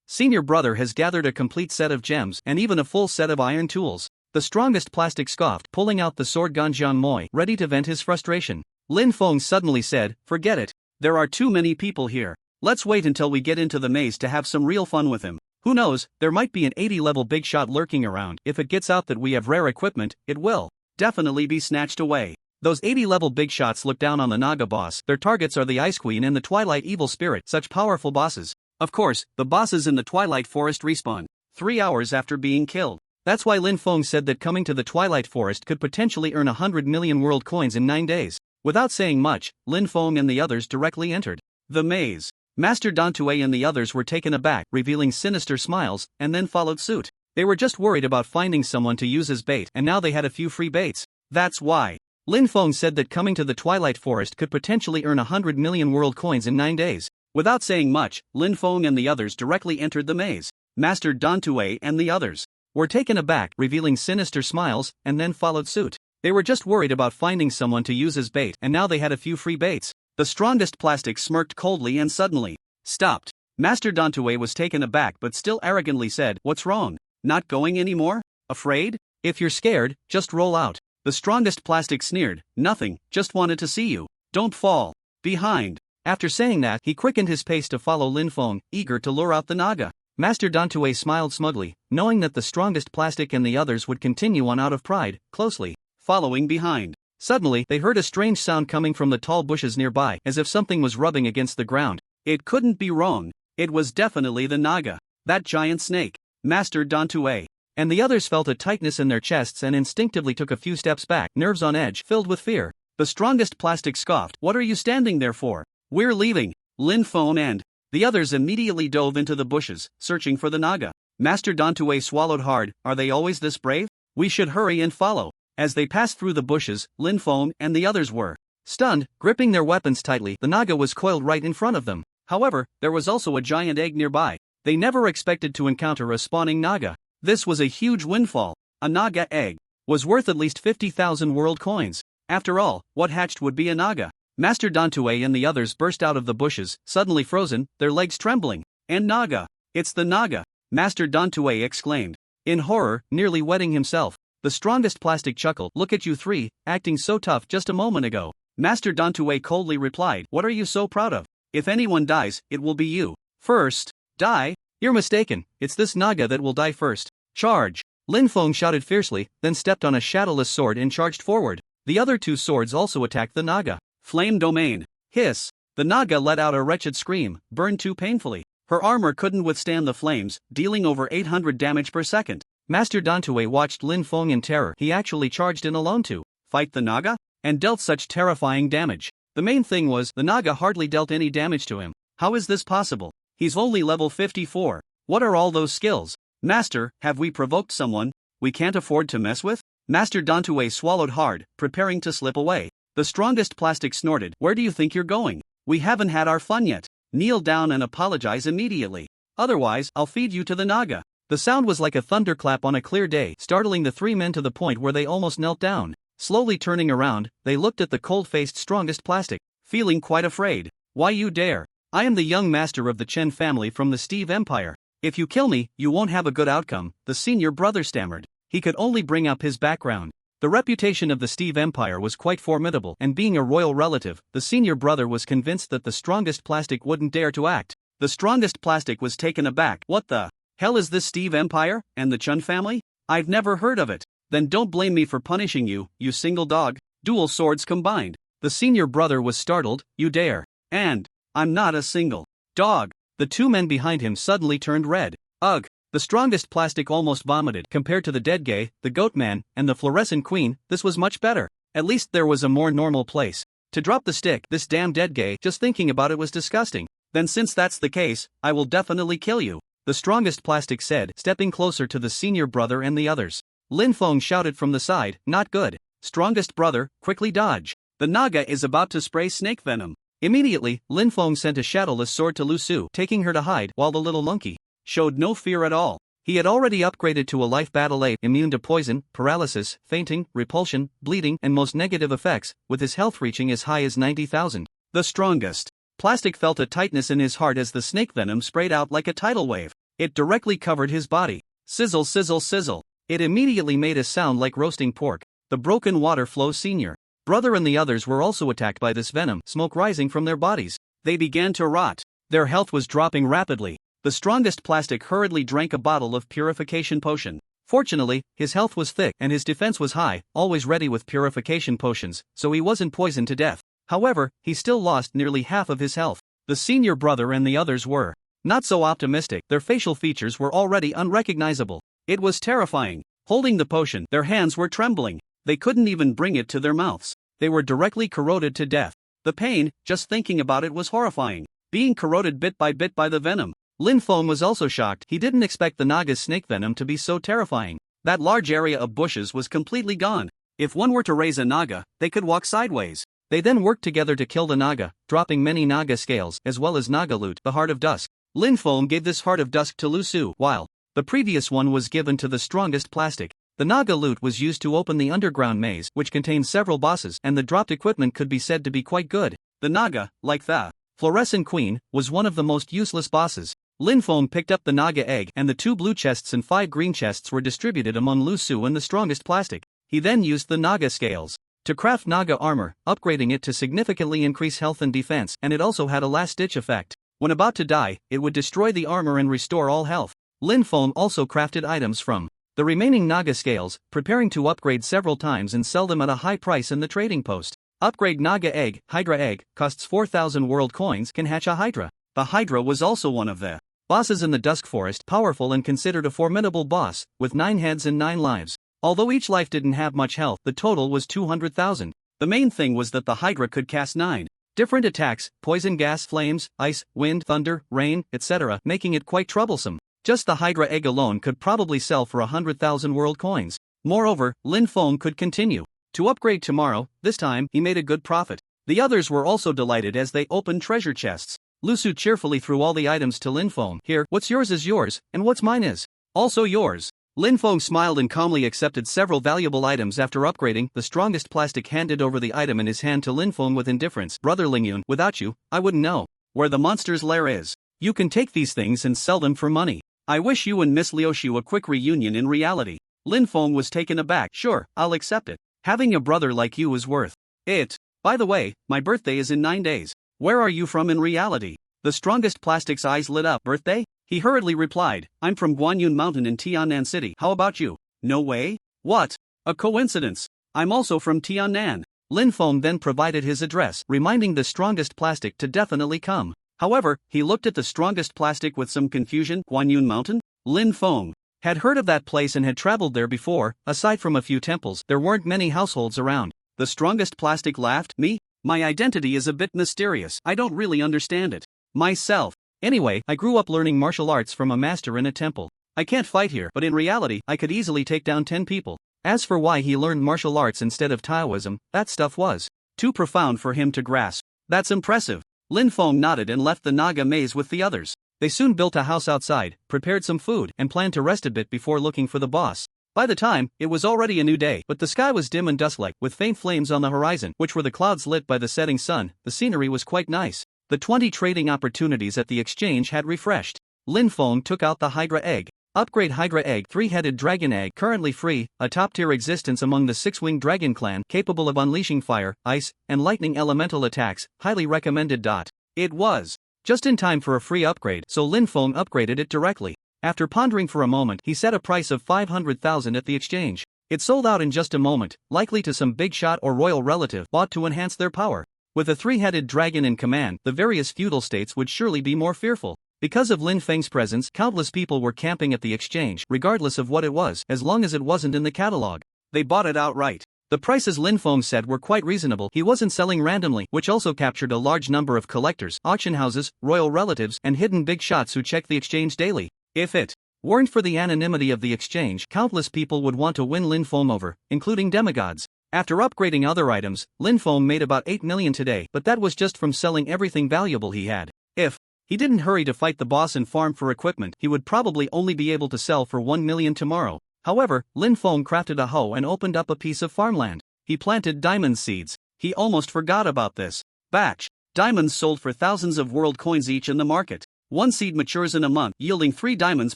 senior brother has gathered a complete set of gems and even a full set of iron tools. The strongest plastic scoffed, pulling out the sword Ganjian Moi, ready to vent his frustration. Lin Feng suddenly said, Forget it. There are too many people here. Let's wait until we get into the maze to have some real fun with him. Who knows, there might be an 80-level big shot lurking around. If it gets out that we have rare equipment, it will definitely be snatched away. Those 80-level big shots look down on the Naga boss. Their targets are the Ice Queen and the Twilight Evil Spirit, such powerful bosses. Of course, the bosses in the Twilight Forest respawn 3 hours after being killed. That's why Lin Feng said that coming to the Twilight Forest could potentially earn 100 million world coins in 9 days. Without saying much, Lin Feng and the others directly entered the maze. Master Dantue and the others were taken aback, revealing sinister smiles, and then followed suit. They were just worried about finding someone to use as bait, and now they had a few free baits. That's why Lin Feng said that coming to the Twilight Forest could potentially earn 100 million world coins in 9 days. Without saying much, Lin Feng and the others directly entered the maze. Master Dantue and the others were taken aback, revealing sinister smiles, and then followed suit. They were just worried about finding someone to use as bait, and now they had a few free baits. The strongest plastic smirked coldly and suddenly stopped. Master Dantue was taken aback but still arrogantly said, "What's wrong? Not going anymore? Afraid? If you're scared, just roll out." The strongest plastic sneered, "Nothing, just wanted to see you. Don't fall behind." After saying that, he quickened his pace to follow Lin Feng, eager to lure out the Naga. Master Dantue smiled smugly, knowing that the strongest plastic and the others would continue on out of pride, closely following behind. Suddenly, they heard a strange sound coming from the tall bushes nearby, as if something was rubbing against the ground. It couldn't be wrong. It was definitely the Naga, that giant snake. Master Dantue and the others felt a tightness in their chests and instinctively took a few steps back, nerves on edge, filled with fear. The strongest plastic scoffed, "What are you standing there for? We're leaving." Lin Feng and the others immediately dove into the bushes, searching for the Naga. Master Dantue swallowed hard. Are they always this brave? We should hurry and follow. As they passed through the bushes, Lin Feng and the others were stunned, gripping their weapons tightly. The Naga was coiled right in front of them. However, there was also a giant egg nearby. They never expected to encounter a spawning Naga. This was a huge windfall. A Naga egg was worth at least 50,000 world coins. After all, what hatched would be a Naga? Master Dantue and the others burst out of the bushes, suddenly frozen, their legs trembling. And Naga! It's the Naga! Master Dantue exclaimed, in horror, nearly wetting himself. The strongest plastic chuckled. "Look at you three, acting so tough just a moment ago." Master Dantue coldly replied, "What are you so proud of? If anyone dies, it will be you. First. Die? You're mistaken, it's this Naga that will die first. Charge!" Lin Feng shouted fiercely, then stepped on a shadowless sword and charged forward. The other two swords also attacked the Naga. Flame domain. Hiss. The Naga let out a wretched scream, burned too painfully. Her armor couldn't withstand the flames, dealing over 800 damage per second. Master Dantue watched Lin Feng in terror. He actually charged in alone to fight the Naga? And dealt such terrifying damage. The main thing was, the Naga hardly dealt any damage to him. How is this possible? He's only level 54. What are all those skills? Master, have we provoked someone we can't afford to mess with? Master Dantue swallowed hard, preparing to slip away. The strongest plastic snorted, "Where do you think you're going? We haven't had our fun yet. Kneel down and apologize immediately. Otherwise, I'll feed you to the Naga." The sound was like a thunderclap on a clear day, startling the three men to the point where they almost knelt down. Slowly turning around, they looked at the cold-faced strongest plastic, feeling quite afraid. "Why you dare? I am the young master of the Chen family from the Steve Empire. If you kill me, you won't have a good outcome," the senior brother stammered. He could only bring up his background. The reputation of the Steve Empire was quite formidable, and being a royal relative, the senior brother was convinced that the strongest plastic wouldn't dare to act. The strongest plastic was taken aback. "What the hell is this Steve Empire, and the Chun family? I've never heard of it." "Then don't blame me for punishing you, you single dog." Dual swords combined. The senior brother was startled. "You dare? And I'm not a single dog." The two men behind him suddenly turned red. Ugh! The strongest plastic almost vomited. Compared to the dead gay, the goat man, and the fluorescent queen, this was much better. At least there was a more normal place to drop the stick. This damn dead gay, just thinking about it was disgusting. "Then since that's the case, I will definitely kill you," the strongest plastic said, stepping closer to the senior brother and the others. Lin Feng shouted from the side, "Not good. Strongest brother, quickly dodge. The Naga is about to spray snake venom." Immediately, Lin Feng sent a shadowless sword to Lu Su, taking her to hide, while the little monkey showed no fear at all. He had already upgraded to a life battle ape, immune to poison, paralysis, fainting, repulsion, bleeding, and most negative effects, with his health reaching as high as 90,000. The strongest plastic felt a tightness in his heart as the snake venom sprayed out like a tidal wave. It directly covered his body. Sizzle, sizzle, sizzle. It immediately made a sound like roasting pork. The broken water flow senior brother and the others were also attacked by this venom, smoke rising from their bodies. They began to rot. Their health was dropping rapidly. The strongest plastic hurriedly drank a bottle of purification potion. Fortunately, his health was thick and his defense was high, always ready with purification potions, so he wasn't poisoned to death. However, he still lost nearly half of his health. The senior brother and the others were not so optimistic. Their facial features were already unrecognizable. It was terrifying. Holding the potion, their hands were trembling. They couldn't even bring it to their mouths. They were directly corroded to death. The pain, just thinking about it, was horrifying. Being corroded bit by the venom. Lin Feng was also shocked. He didn't expect the Naga's snake venom to be so terrifying. That large area of bushes was completely gone. If one were to raise a Naga, they could walk sideways. They then worked together to kill the Naga, dropping many Naga scales as well as Naga loot, the Heart of Dusk. Lin Feng gave this Heart of Dusk to Lu Su, while the previous one was given to the strongest plastic. The Naga loot was used to open the underground maze, which contained several bosses, and the dropped equipment could be said to be quite good. The Naga, like the Fluorescent Queen, was one of the most useless bosses. Lin Feng picked up the Naga egg, and the 2 blue chests and 5 green chests were distributed among Lu Su and the strongest plastic. He then used the Naga scales to craft Naga armor, upgrading it to significantly increase health and defense, and it also had a last-ditch effect. When about to die, it would destroy the armor and restore all health. Lin Feng also crafted items from the remaining Naga scales, preparing to upgrade several times and sell them at a high price in the trading post. Upgrade Naga egg. Hydra egg costs 4,000 world coins, can hatch a Hydra. The Hydra was also one of the bosses in the Dusk Forest, powerful and considered a formidable boss, with 9 heads and 9 lives. Although each life didn't have much health, the total was 200,000. The main thing was that the Hydra could cast 9 different attacks: poison gas, flames, ice, wind, thunder, rain, etc., making it quite troublesome. Just the Hydra egg alone could probably sell for 100,000 world coins. Moreover, Lin Feng could continue to upgrade tomorrow. This time, he made a good profit. The others were also delighted as they opened treasure chests. Lu Su cheerfully threw all the items to Lin Feng. Here, what's yours is yours, and what's mine is also yours. Lin Feng smiled and calmly accepted several valuable items after upgrading. The strongest plastic handed over the item in his hand to Lin Feng with indifference. Brother Lingyun, without you, I wouldn't know where the monster's lair is. You can take these things and sell them for money. I wish you and Miss Liuxiu a quick reunion in reality. Lin Feng was taken aback. Sure, I'll accept it. Having a brother like you is worth it. By the way, my birthday is in 9 days. Where are you from in reality? The strongest plastic's eyes lit up. Birthday? He hurriedly replied, I'm from Guanyun Mountain in Tiannan City. How about you? No way? What? A coincidence. I'm also from Tiannan. Lin Feng then provided his address, reminding the strongest plastic to definitely come. However, he looked at the strongest plastic with some confusion. Guanyun Mountain? Lin Feng had heard of that place and had traveled there before. Aside from a few temples, there weren't many households around. The strongest plastic laughed. Me? My identity is a bit mysterious. I don't really understand it myself. Anyway, I grew up learning martial arts from a master in a temple. I can't fight here, but in reality, I could easily take down 10 people. As for why he learned martial arts instead of Taoism, that stuff was too profound for him to grasp. That's impressive. Lin Feng nodded and left the Naga maze with the others. They soon built a house outside, prepared some food, and planned to rest a bit before looking for the boss. By the time, it was already a new day, but the sky was dim and dustlike, with faint flames on the horizon, which were the clouds lit by the setting sun. The scenery was quite nice. The 20 trading opportunities at the exchange had refreshed. Lin Feng took out the Hydra egg. Upgrade Hydra egg. 3-headed dragon egg, currently free, a top-tier existence among the 6-winged dragon clan, capable of unleashing fire, ice, and lightning elemental attacks, highly recommended. It was just in time for a free upgrade, so Lin Feng upgraded it directly. After pondering for a moment, he set a price of 500,000 at the exchange. It sold out in just a moment, likely to some big shot or royal relative bought to enhance their power. With a 3-headed dragon in command, the various feudal states would surely be more fearful. Because of Lin Feng's presence, countless people were camping at the exchange, regardless of what it was, as long as it wasn't in the catalog. They bought it outright. The prices Lin Feng said were quite reasonable. He wasn't selling randomly, which also captured a large number of collectors, auction houses, royal relatives, and hidden big shots who checked the exchange daily. If it weren't for the anonymity of the exchange, countless people would want to win Lin Feng over, including demigods. After upgrading other items, Lin Feng made about 8 million today, but that was just from selling everything valuable he had. If he didn't hurry to fight the boss and farm for equipment, he would probably only be able to sell for 1 million tomorrow. However, Lin Feng crafted a hoe and opened up a piece of farmland. He planted diamond seeds. He almost forgot about this. Batch. Diamonds sold for thousands of world coins each in the market. 1 seed matures in a month, yielding 3 diamonds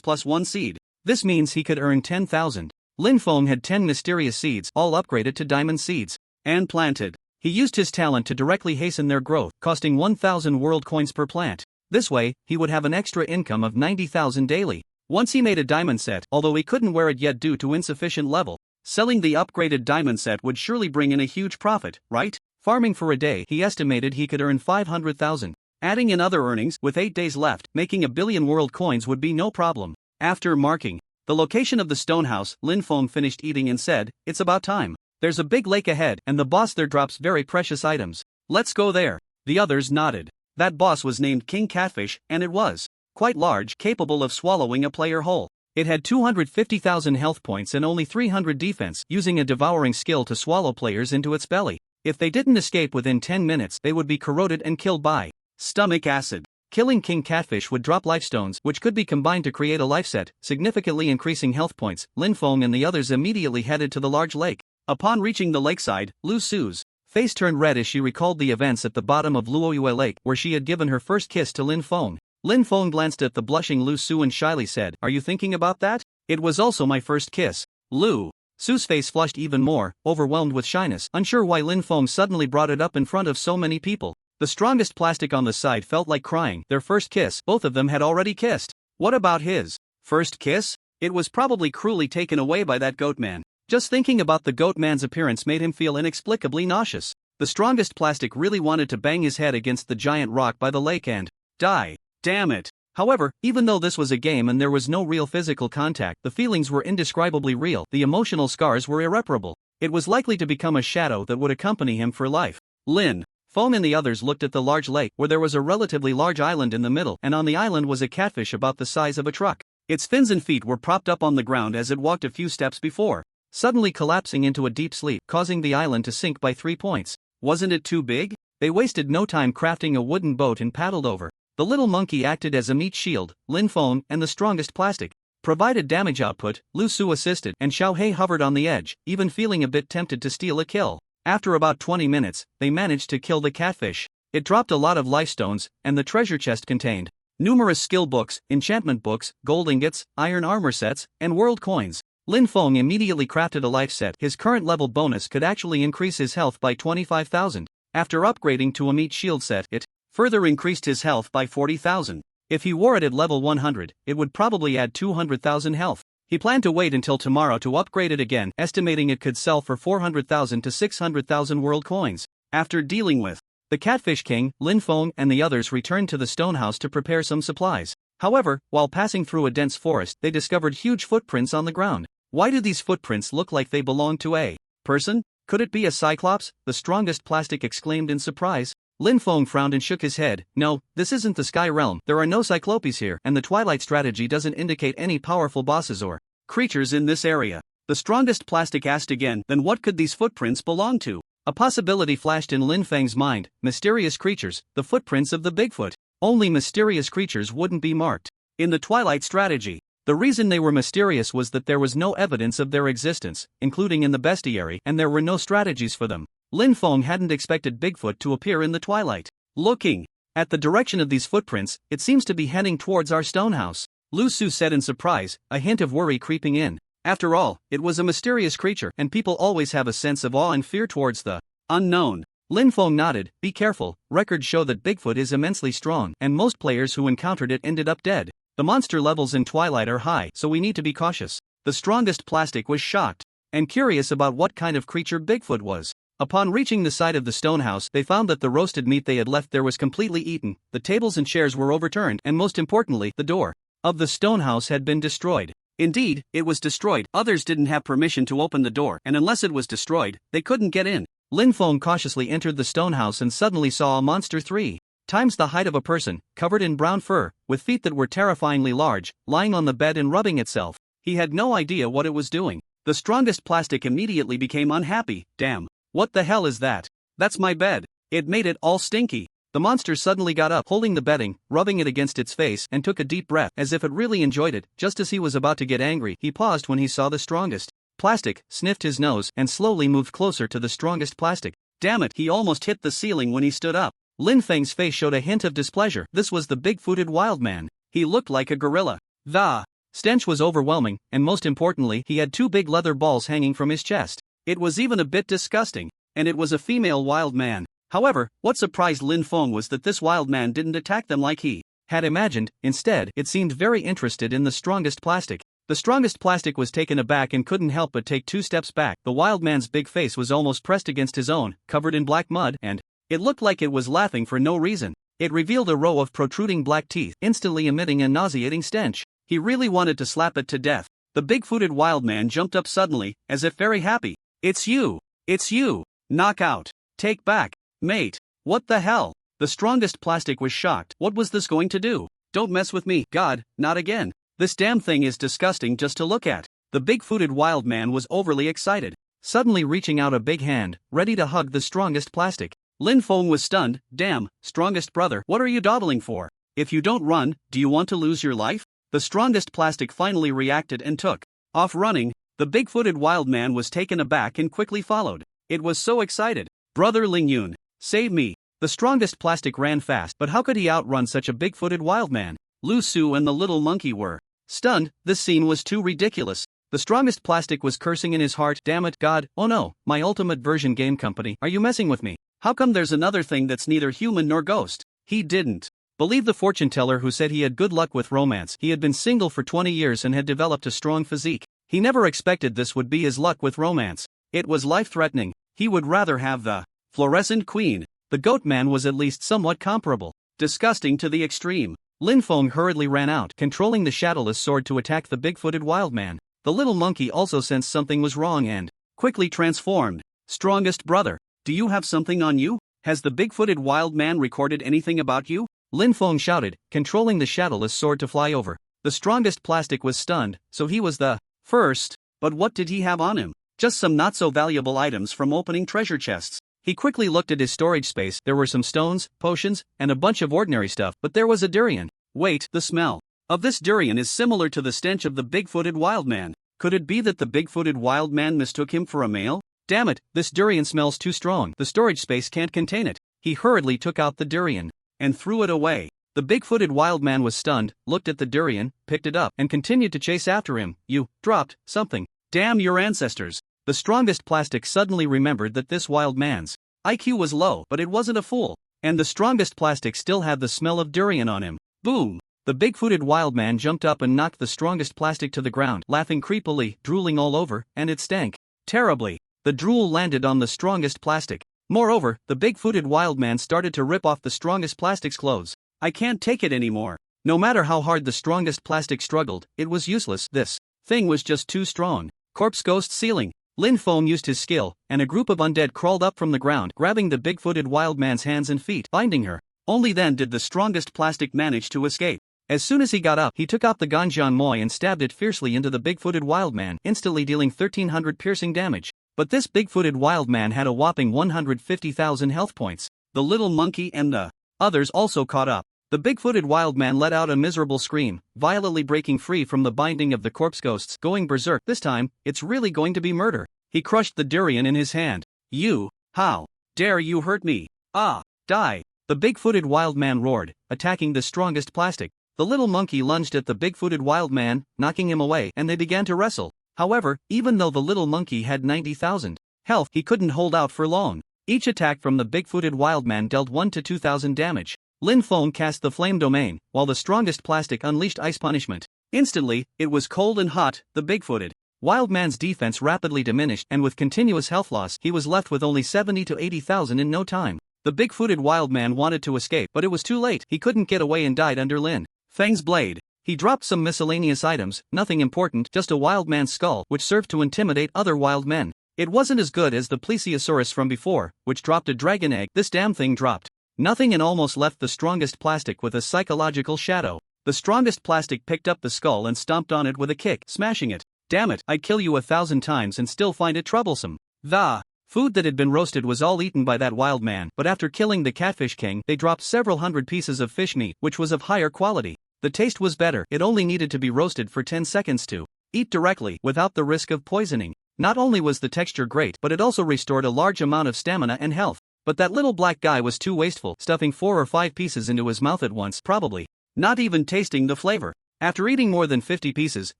plus 1 seed. This means he could earn 10,000. Lin Feng had 10 mysterious seeds, all upgraded to diamond seeds, and planted. He used his talent to directly hasten their growth, costing 1,000 world coins per plant. This way, he would have an extra income of 90,000 daily. Once he made a diamond set, although he couldn't wear it yet due to insufficient level, selling the upgraded diamond set would surely bring in a huge profit, right? Farming for a day, he estimated he could earn 500,000. Adding in other earnings, with 8 days left, making 1 billion world coins would be no problem. After marking the location of the stone house, Lin Feng finished eating and said, it's about time. There's a big lake ahead, and the boss there drops very precious items. Let's go there. The others nodded. That boss was named King Catfish, and it was quite large, capable of swallowing a player whole. It had 250,000 health points and only 300 defense, using a devouring skill to swallow players into its belly. If they didn't escape within 10 minutes, they would be corroded and killed by stomach acid. Killing king catfish would drop life stones, which could be combined to create a life set, significantly increasing health points. Lin Feng and the others immediately headed to the large lake. Upon reaching the lakeside, Lu Su's face turned red as she recalled the events at the bottom of Luoyue Lake, where she had given her first kiss to Lin Feng. Lin Feng glanced at the blushing Lu Su and shyly said, "Are you thinking about that? It was also my first kiss." Lu Su's face flushed even more, overwhelmed with shyness, unsure why Lin Feng suddenly brought it up in front of so many people. The strongest plastic on the side felt like crying. Their first kiss, both of them had already kissed. What about his first kiss? It was probably cruelly taken away by that goat man. Just thinking about the goat man's appearance made him feel inexplicably nauseous. The strongest plastic really wanted to bang his head against the giant rock by the lake and die. Damn it. However, even though this was a game and there was no real physical contact, the feelings were indescribably real. The emotional scars were irreparable. It was likely to become a shadow that would accompany him for life. Lin Feng and the others looked at the large lake, where there was a relatively large island in the middle, and on the island was a catfish about the size of a truck. Its fins and feet were propped up on the ground as it walked a few steps before suddenly collapsing into a deep sleep, causing the island to sink by 3 points. Wasn't it too big? They wasted no time crafting a wooden boat and paddled over. The little monkey acted as a meat shield. Lin Feng and the strongest plastic provided damage output. Lu Su assisted, and Xiao Hei hovered on the edge, even feeling a bit tempted to steal a kill. After about 20 minutes, they managed to kill the catfish. It dropped a lot of life stones, and the treasure chest contained numerous skill books, enchantment books, gold ingots, iron armor sets, and world coins. Lin Feng immediately crafted a life set. His current level bonus could actually increase his health by 25,000. After upgrading to a meat shield set, it further increased his health by 40,000. If he wore it at level 100, it would probably add 200,000 health. He planned to wait until tomorrow to upgrade it again, estimating it could sell for 400,000 to 600,000 world coins. After dealing with the Catfish King, Lin Feng and the others returned to the stone house to prepare some supplies. However, while passing through a dense forest, they discovered huge footprints on the ground. Why do these footprints look like they belong to a person? Could it be a cyclops? The strongest plastic exclaimed in surprise. Lin Feng frowned and shook his head. No, this isn't the Sky Realm. There are no cyclopes here, and the Twilight strategy doesn't indicate any powerful bosses or creatures in this area. The strongest plastic asked again, then what could these footprints belong to? A possibility flashed in Lin Feng's mind. Mysterious creatures, the footprints of the Bigfoot. Only mysterious creatures wouldn't be marked in the Twilight strategy. The reason they were mysterious was that there was no evidence of their existence, including in the bestiary, and there were no strategies for them. Lin Feng hadn't expected Bigfoot to appear in the Twilight. Looking at the direction of these footprints, it seems to be heading towards our stone house, Lu Su said in surprise, a hint of worry creeping in. After all, it was a mysterious creature, and people always have a sense of awe and fear towards the unknown. Lin Feng nodded. Be careful, records show that Bigfoot is immensely strong, and most players who encountered it ended up dead. The monster levels in Twilight are high, so we need to be cautious. The strongest plastic was shocked and curious about what kind of creature Bigfoot was. Upon reaching the side of the stone house, they found that the roasted meat they had left there was completely eaten, the tables and chairs were overturned, and most importantly, the door of the stone house had been destroyed. Indeed, it was destroyed. Others didn't have permission to open the door, and unless it was destroyed, they couldn't get in. Lin Feng cautiously entered the stone house and suddenly saw a monster 3 times the height of a person, covered in brown fur, with feet that were terrifyingly large, lying on the bed and rubbing itself. He had no idea what it was doing. The strongest plastic immediately became unhappy. Damn. What the hell is that? That's my bed. It made it all stinky. The monster suddenly got up, holding the bedding, rubbing it against its face, and took a deep breath, as if it really enjoyed it. Just as he was about to get angry, he paused when he saw the strongest plastic, sniffed his nose, and slowly moved closer to the strongest plastic. Damn it, he almost hit the ceiling when he stood up. Lin Feng's face showed a hint of displeasure. This was the big-footed wild man. He looked like a gorilla. The stench was overwhelming, and most importantly, he had 2 big leather balls hanging from his chest. It was even a bit disgusting. And it was a female wild man. However, what surprised Lin Feng was that this wild man didn't attack them like he had imagined. Instead, it seemed very interested in the strongest plastic. The strongest plastic was taken aback and couldn't help but take 2 steps back. The wild man's big face was almost pressed against his own, covered in black mud, and it looked like it was laughing for no reason. It revealed a row of protruding black teeth, instantly emitting a nauseating stench. He really wanted to slap it to death. The big-footed wild man jumped up suddenly, as if very happy. It's you! It's you! Knockout! Take back! Mate! What the hell? The strongest plastic was shocked. What was this going to do? Don't mess with me. God, not again. This damn thing is disgusting just to look at. The big-footed wild man was overly excited, suddenly reaching out a big hand, ready to hug the strongest plastic. Lin Feng was stunned. Damn, strongest brother, what are you dawdling for? If you don't run, do you want to lose your life? The strongest plastic finally reacted and took off running. The big-footed wild man was taken aback and quickly followed. It was so excited. Brother Ling Yun, save me. The strongest plastic ran fast, but how could he outrun such a big-footed wild man? Lu Su and the little monkey were stunned. This scene was too ridiculous. The strongest plastic was cursing in his heart. Damn it, God, oh no, my ultimate version game company, are you messing with me? How come there's another thing that's neither human nor ghost? He didn't believe the fortune teller who said he had good luck with romance. He had been single for 20 years and had developed a strong physique. He never expected this would be his luck with romance. It was life-threatening. He would rather have the fluorescent queen. The goat man was at least somewhat comparable. Disgusting to the extreme. Lin Feng hurriedly ran out, controlling the shadowless sword to attack the big-footed wild man. The little monkey also sensed something was wrong and quickly transformed. Strongest brother, do you have something on you? Has the big-footed wild man recorded anything about you? Lin Feng shouted, controlling the shadowless sword to fly over. The strongest plastic was stunned, so he was the first. But what did he have on him? Just some not-so-valuable items from opening treasure chests. He quickly looked at his storage space. There were some stones, potions, and a bunch of ordinary stuff, but there was a durian. Wait, the smell of this durian is similar to the stench of the big-footed wild man. Could it be that the big-footed wild man mistook him for a male? Damn it, this durian smells too strong. The storage space can't contain it. He hurriedly took out the durian and threw it away. The big-footed wild man was stunned, looked at the durian, picked it up, and continued to chase after him. You dropped something. Damn your ancestors. The strongest plastic suddenly remembered that this wild man's IQ was low, but it wasn't a fool. And the strongest plastic still had the smell of durian on him. Boom! The big-footed wild man jumped up and knocked the strongest plastic to the ground, laughing creepily, drooling all over, and it stank terribly. The drool landed on the strongest plastic. Moreover, the big-footed wild man started to rip off the strongest plastic's clothes. I can't take it anymore. No matter how hard the strongest plastic struggled, it was useless. This thing was just too strong. Corpse ghost ceiling. Lin Feng used his skill, and a group of undead crawled up from the ground, grabbing the big-footed wild man's hands and feet, binding her. Only then did the strongest plastic manage to escape. As soon as he got up, he took out the Ganjian Moi and stabbed it fiercely into the big-footed wild man, instantly dealing 1,300 piercing damage. But this big-footed wild man had a whopping 150,000 health points. The little monkey and the others also caught up. The big-footed wild man let out a miserable scream, violently breaking free from the binding of the corpse ghosts, going berserk. This time, it's really going to be murder. He crushed the durian in his hand. You, how dare you hurt me? Ah, die! The big-footed wild man roared, attacking the strongest plastic. The little monkey lunged at the big-footed wild man, knocking him away, and they began to wrestle. However, even though the little monkey had 90,000 health, he couldn't hold out for long. Each attack from the big-footed wild man dealt 1 to 2,000 damage. Lin Feng cast the flame domain, while the strongest plastic unleashed ice punishment. Instantly, it was cold and hot. The big-footed wild man's defense rapidly diminished, and with continuous health loss, he was left with only 70 to 80,000 in no time. The big-footed wild man wanted to escape, but it was too late. He couldn't get away and died under Lin Feng's blade. He dropped some miscellaneous items, nothing important, just a wild man's skull, which served to intimidate other wild men. It wasn't as good as the Plesiosaurus from before, which dropped a dragon egg. This damn thing dropped nothing and almost left the strongest plastic with a psychological shadow. The strongest plastic picked up the skull and stomped on it with a kick, smashing it. Damn it, I'd kill you 1,000 times and still find it troublesome. The food that had been roasted was all eaten by that wild man, but after killing the catfish king, they dropped several hundred pieces of fish meat, which was of higher quality. The taste was better. It only needed to be roasted for 10 seconds to eat directly, without the risk of poisoning. Not only was the texture great, but it also restored a large amount of stamina and health. But that little black guy was too wasteful, stuffing 4 or 5 pieces into his mouth at once, probably not even tasting the flavor. After eating more than 50 pieces,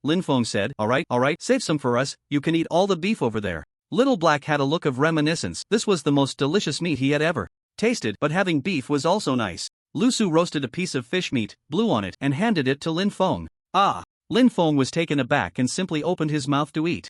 Lin Feng said, Alright, save some for us, you can eat all the beef over there. Little Black had a look of reminiscence. This was the most delicious meat he had ever tasted, but having beef was also nice. Lu Su roasted a piece of fish meat, blew on it, and handed it to Lin Feng. Ah! Lin Feng was taken aback and simply opened his mouth to eat.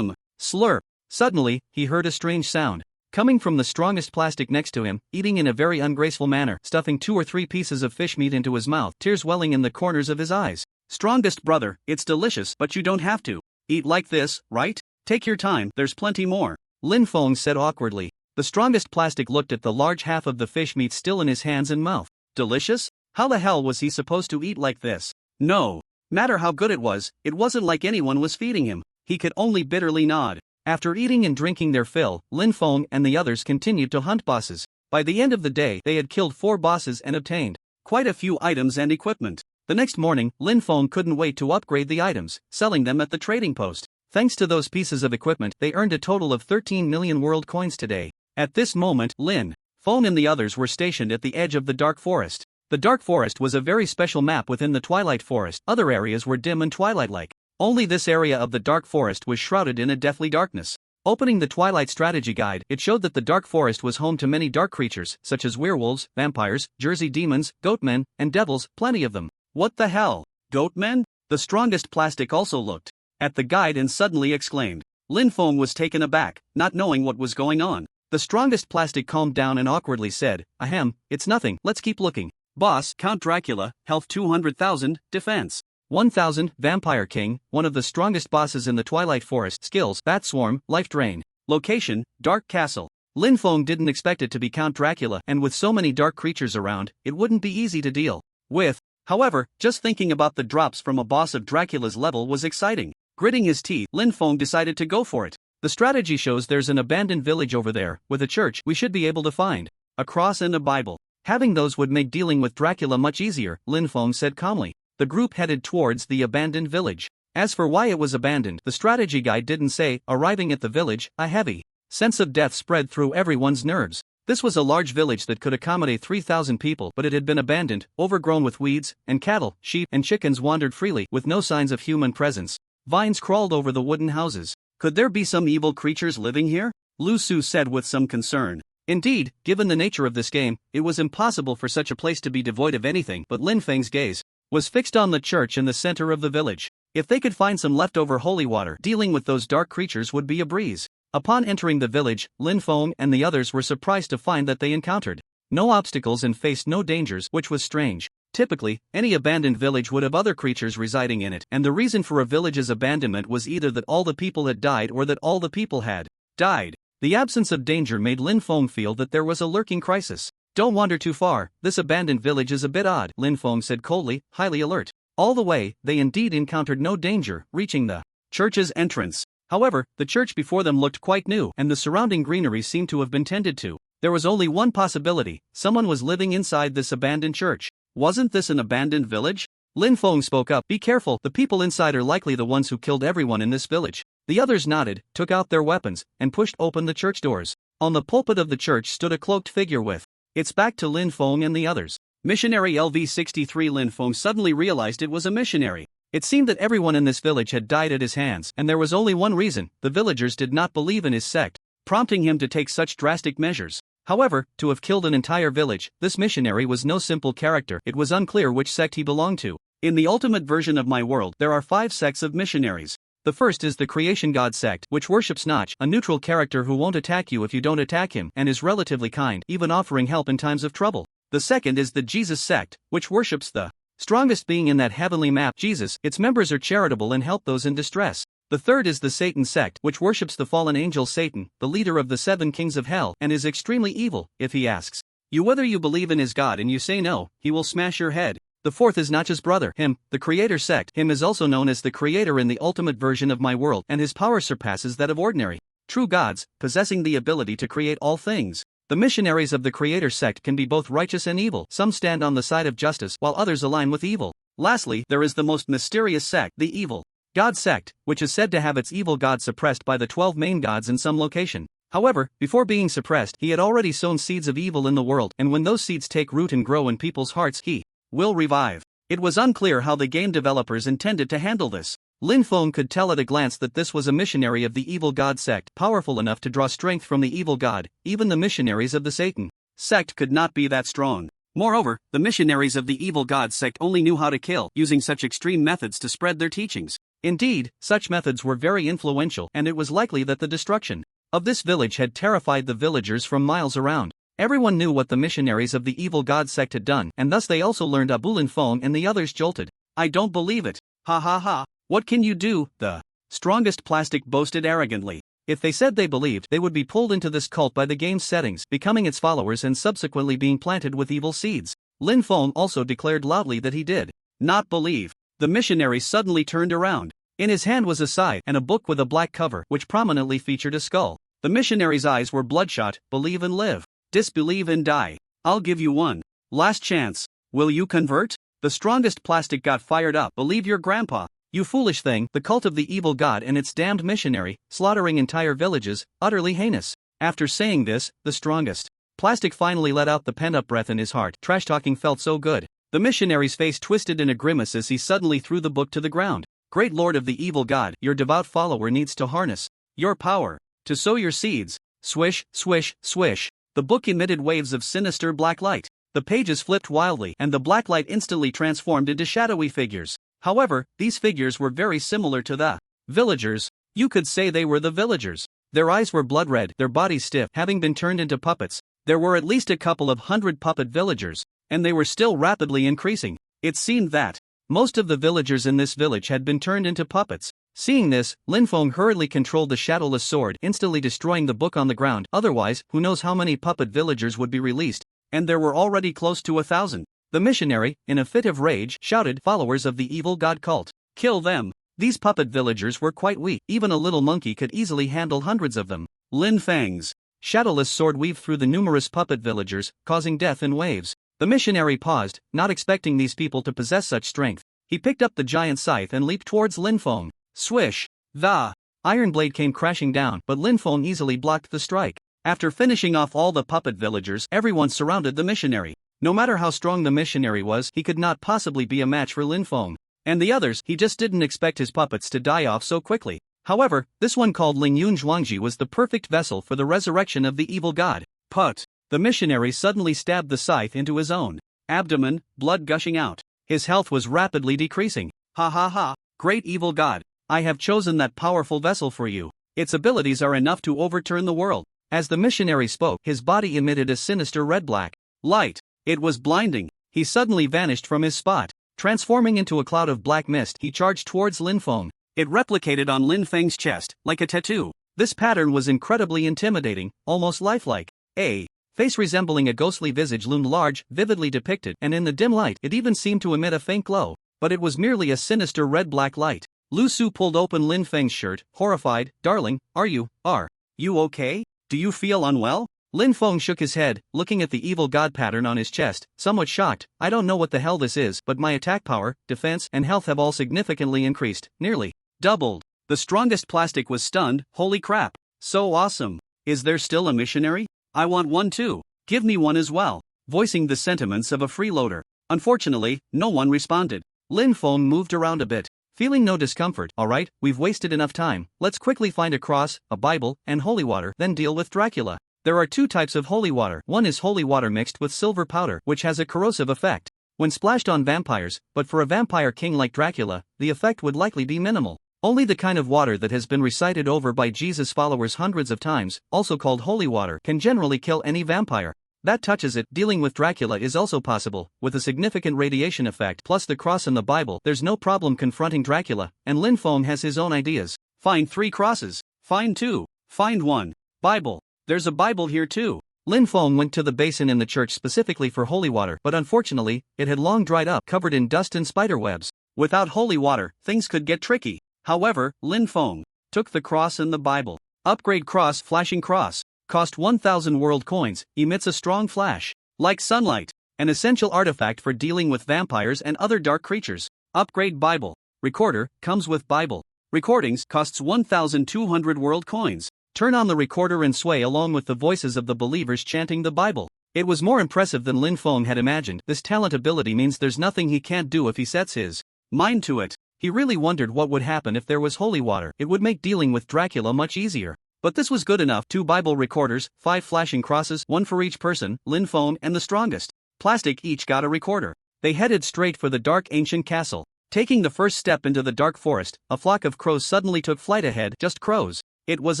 Slurp. Suddenly, he heard a strange sound coming from the strongest plastic next to him, eating in a very ungraceful manner, stuffing 2 or 3 pieces of fish meat into his mouth, tears welling in the corners of his eyes. Strongest brother, it's delicious, but you don't have to eat like this, right? Take your time, there's plenty more. Lin Feng said awkwardly. The strongest plastic looked at the large half of the fish meat still in his hands and mouth. Delicious? How the hell was he supposed to eat like this? No matter how good it wasn't like anyone was feeding him. He could only bitterly nod. After eating and drinking their fill, Lin Feng and the others continued to hunt bosses. By the end of the day, they had killed 4 bosses and obtained quite a few items and equipment. The next morning, Lin Feng couldn't wait to upgrade the items, selling them at the trading post. Thanks to those pieces of equipment, they earned a total of 13 million world coins today. At this moment, Lin Feng and the others were stationed at the edge of the Dark Forest. The Dark Forest was a very special map within the Twilight Forest. Other areas were dim and twilight-like. Only this area of the Dark Forest was shrouded in a deathly darkness. Opening the Twilight Strategy Guide, it showed that the Dark Forest was home to many dark creatures, such as werewolves, vampires, Jersey demons, goatmen, and devils, plenty of them. What the hell? Goatmen? The strongest plastic also looked at the guide and suddenly exclaimed. Lin Feng was taken aback, not knowing what was going on. The strongest plastic calmed down and awkwardly said, "Ahem, it's nothing, let's keep looking." Boss, Count Dracula, health 200,000, defense 1,000, Vampire King, one of the strongest bosses in the Twilight Forest. Skills, Bat Swarm, Life Drain. Location, Dark Castle. Lin Feng didn't expect it to be Count Dracula, and with so many dark creatures around, it wouldn't be easy to deal with. However, just thinking about the drops from a boss of Dracula's level was exciting. Gritting his teeth, Lin Feng decided to go for it. The strategy shows there's an abandoned village over there, with a church we should be able to find a cross and a Bible. Having those would make dealing with Dracula much easier, Lin Feng said calmly. The group headed towards the abandoned village. As for why it was abandoned, the strategy guide didn't say. Arriving at the village, a heavy sense of death spread through everyone's nerves. This was a large village that could accommodate 3,000 people, but it had been abandoned, overgrown with weeds, and cattle, sheep, and chickens wandered freely, with no signs of human presence. Vines crawled over the wooden houses. Could there be some evil creatures living here? Lu Su said with some concern. Indeed, given the nature of this game, it was impossible for such a place to be devoid of anything, but Lin Feng's gaze was fixed on the church in the center of the village. If they could find some leftover holy water, dealing with those dark creatures would be a breeze. Upon entering the village, Lin Feng and the others were surprised to find that they encountered no obstacles and faced no dangers, which was strange. Typically, any abandoned village would have other creatures residing in it, and the reason for a village's abandonment was either that all the people had died or that all the people had died. The absence of danger made Lin Feng feel that there was a lurking crisis. Don't wander too far, this abandoned village is a bit odd, Lin Feng said coldly, highly alert. All the way, they indeed encountered no danger, reaching the church's entrance. However, the church before them looked quite new, and the surrounding greenery seemed to have been tended to. There was only one possibility: someone was living inside this abandoned church. Wasn't this an abandoned village? Lin Feng spoke up. Be careful, the people inside are likely the ones who killed everyone in this village. The others nodded, took out their weapons, and pushed open the church doors. On the pulpit of the church stood a cloaked figure with its back to Lin Feng and the others. Missionary LV-63. Lin Feng suddenly realized it was a missionary. It seemed that everyone in this village had died at his hands, and there was only one reason: the villagers did not believe in his sect, prompting him to take such drastic measures. However, to have killed an entire village, this missionary was no simple character. It was unclear which sect he belonged to. In the ultimate version of my world, there are 5 sects of missionaries. The first is the Creation God sect, which worships Notch, a neutral character who won't attack you if you don't attack him, and is relatively kind, even offering help in times of trouble. The second is the Jesus sect, which worships the strongest being in that heavenly map, Jesus. Its members are charitable and help those in distress. The third is the Satan sect, which worships the fallen angel Satan, the leader of the 7 kings of hell, and is extremely evil. If he asks you whether you believe in his God and you say no, he will smash your head. The fourth is Notch's brother, Him, the Creator sect. Him is also known as the Creator in the ultimate version of my world, and his power surpasses that of ordinary true gods, possessing the ability to create all things. The missionaries of the Creator sect can be both righteous and evil. Some stand on the side of justice, while others align with evil. Lastly, there is the most mysterious sect, the Evil God sect, which is said to have its evil god suppressed by the 12 main gods in some location. However, before being suppressed, he had already sown seeds of evil in the world, and when those seeds take root and grow in people's hearts, he will revive. It was unclear how the game developers intended to handle this. Lin Feng could tell at a glance that this was a missionary of the Evil God sect, powerful enough to draw strength from the evil god. Even the missionaries of the Satan sect could not be that strong. Moreover, the missionaries of the Evil God sect only knew how to kill, using such extreme methods to spread their teachings. Indeed, such methods were very influential, and it was likely that the destruction of this village had terrified the villagers from miles around. Everyone knew what the missionaries of the Evil God sect had done, and thus they also learned. Lin Feng and the others jolted. I don't believe it. Ha ha ha. What can you do? The strongest plastic boasted arrogantly. If they said they believed, they would be pulled into this cult by the game's settings, becoming its followers and subsequently being planted with evil seeds. Lin Feng also declared loudly that he did not believe. The missionary suddenly turned around. In his hand was a scythe and a book with a black cover, which prominently featured a skull. The missionary's eyes were bloodshot. Believe and live. Disbelieve and die. I'll give you one last chance. Will you convert? The strongest plastic got fired up. Believe your grandpa. You foolish thing, the cult of the evil god and its damned missionary, slaughtering entire villages, utterly heinous. After saying this, the strongest plastic finally let out the pent-up breath in his heart. Trash-talking felt so good. The missionary's face twisted in a grimace as he suddenly threw the book to the ground. Great Lord of the evil god, your devout follower needs to harness your power to sow your seeds. Swish, swish, swish. The book emitted waves of sinister black light. The pages flipped wildly, and the black light instantly transformed into shadowy figures. However, these figures were very similar to the villagers. You could say they were the villagers. Their eyes were blood red, their bodies stiff, having been turned into puppets. There were at least a couple of hundred puppet villagers, and they were still rapidly increasing. It seemed that most of the villagers in this village had been turned into puppets. Seeing this, Lin Feng hurriedly controlled the shadowless sword, instantly destroying the book on the ground. Otherwise, who knows how many puppet villagers would be released, and there were already close to 1,000. The missionary, in a fit of rage, shouted, "Followers of the evil god cult, kill them!" These puppet villagers were quite weak. Even a little monkey could easily handle hundreds of them. Lin Feng's shadowless sword weaved through the numerous puppet villagers, causing death in waves. The missionary paused, not expecting these people to possess such strength. He picked up the giant scythe and leaped towards Lin Feng. Swish! The iron blade came crashing down, but Lin Feng easily blocked the strike. After finishing off all the puppet villagers, everyone surrounded the missionary. No matter how strong the missionary was, he could not possibly be a match for Lin Feng. And the others, he just didn't expect his puppets to die off so quickly. However, this one called Ling Yun Zhuangji was the perfect vessel for the resurrection of the evil god. Put! The missionary suddenly stabbed the scythe into his own abdomen, blood gushing out. His health was rapidly decreasing. Ha ha ha! Great evil god! I have chosen that powerful vessel for you. Its abilities are enough to overturn the world. As the missionary spoke, his body emitted a sinister red-black light. It was blinding. He suddenly vanished from his spot. Transforming into a cloud of black mist, he charged towards Lin Feng. It replicated on Lin Feng's chest, like a tattoo. This pattern was incredibly intimidating, almost lifelike. A face resembling a ghostly visage loomed large, vividly depicted, and in the dim light, it even seemed to emit a faint glow. But it was merely a sinister red-black light. Lu Su pulled open Lin Feng's shirt, horrified. "Darling, are you okay? Do you feel unwell?" Lin Feng shook his head, looking at the evil god pattern on his chest, somewhat shocked. "I don't know what the hell this is, but my attack power, defense, and health have all significantly increased, nearly doubled." The strongest plastic was stunned. "Holy crap! So awesome! Is there still a missionary? I want one too. Give me one as well." Voicing the sentiments of a freeloader. Unfortunately, no one responded. Lin Feng moved around a bit, feeling no discomfort. "Alright, we've wasted enough time. Let's quickly find a cross, a Bible, and holy water, then deal with Dracula." There are two types of holy water. One is holy water mixed with silver powder, which has a corrosive effect when splashed on vampires, but for a vampire king like Dracula, the effect would likely be minimal. Only the kind of water that has been recited over by Jesus' followers hundreds of times, also called holy water, can generally kill any vampire that touches it. Dealing with Dracula is also possible, with a significant radiation effect plus the cross and the Bible. There's no problem confronting Dracula, and Lin Feng has his own ideas. Find 3 crosses. Find 2. Find 1. Bible. There's a Bible here too. Lin Feng went to the basin in the church specifically for holy water, but unfortunately, it had long dried up, covered in dust and spiderwebs. Without holy water, things could get tricky. However, Lin Feng took the cross and the Bible. Upgrade cross. Flashing cross. Cost 1,000 world coins, emits a strong flash, like sunlight. An essential artifact for dealing with vampires and other dark creatures. Upgrade Bible. Recorder, comes with Bible. Recordings, costs 1,200 world coins. Turn on the recorder and sway along with the voices of the believers chanting the Bible. It was more impressive than Lin Feng had imagined. This talent ability means there's nothing he can't do if he sets his mind to it. He really wondered what would happen if there was holy water. It would make dealing with Dracula much easier. But this was good enough. 2 Bible recorders, 5 flashing crosses, 1 for each person. Lin Feng and the strongest plastic each got a recorder. They headed straight for the dark ancient castle. Taking the first step into the dark forest, a flock of crows suddenly took flight ahead. Just crows. It was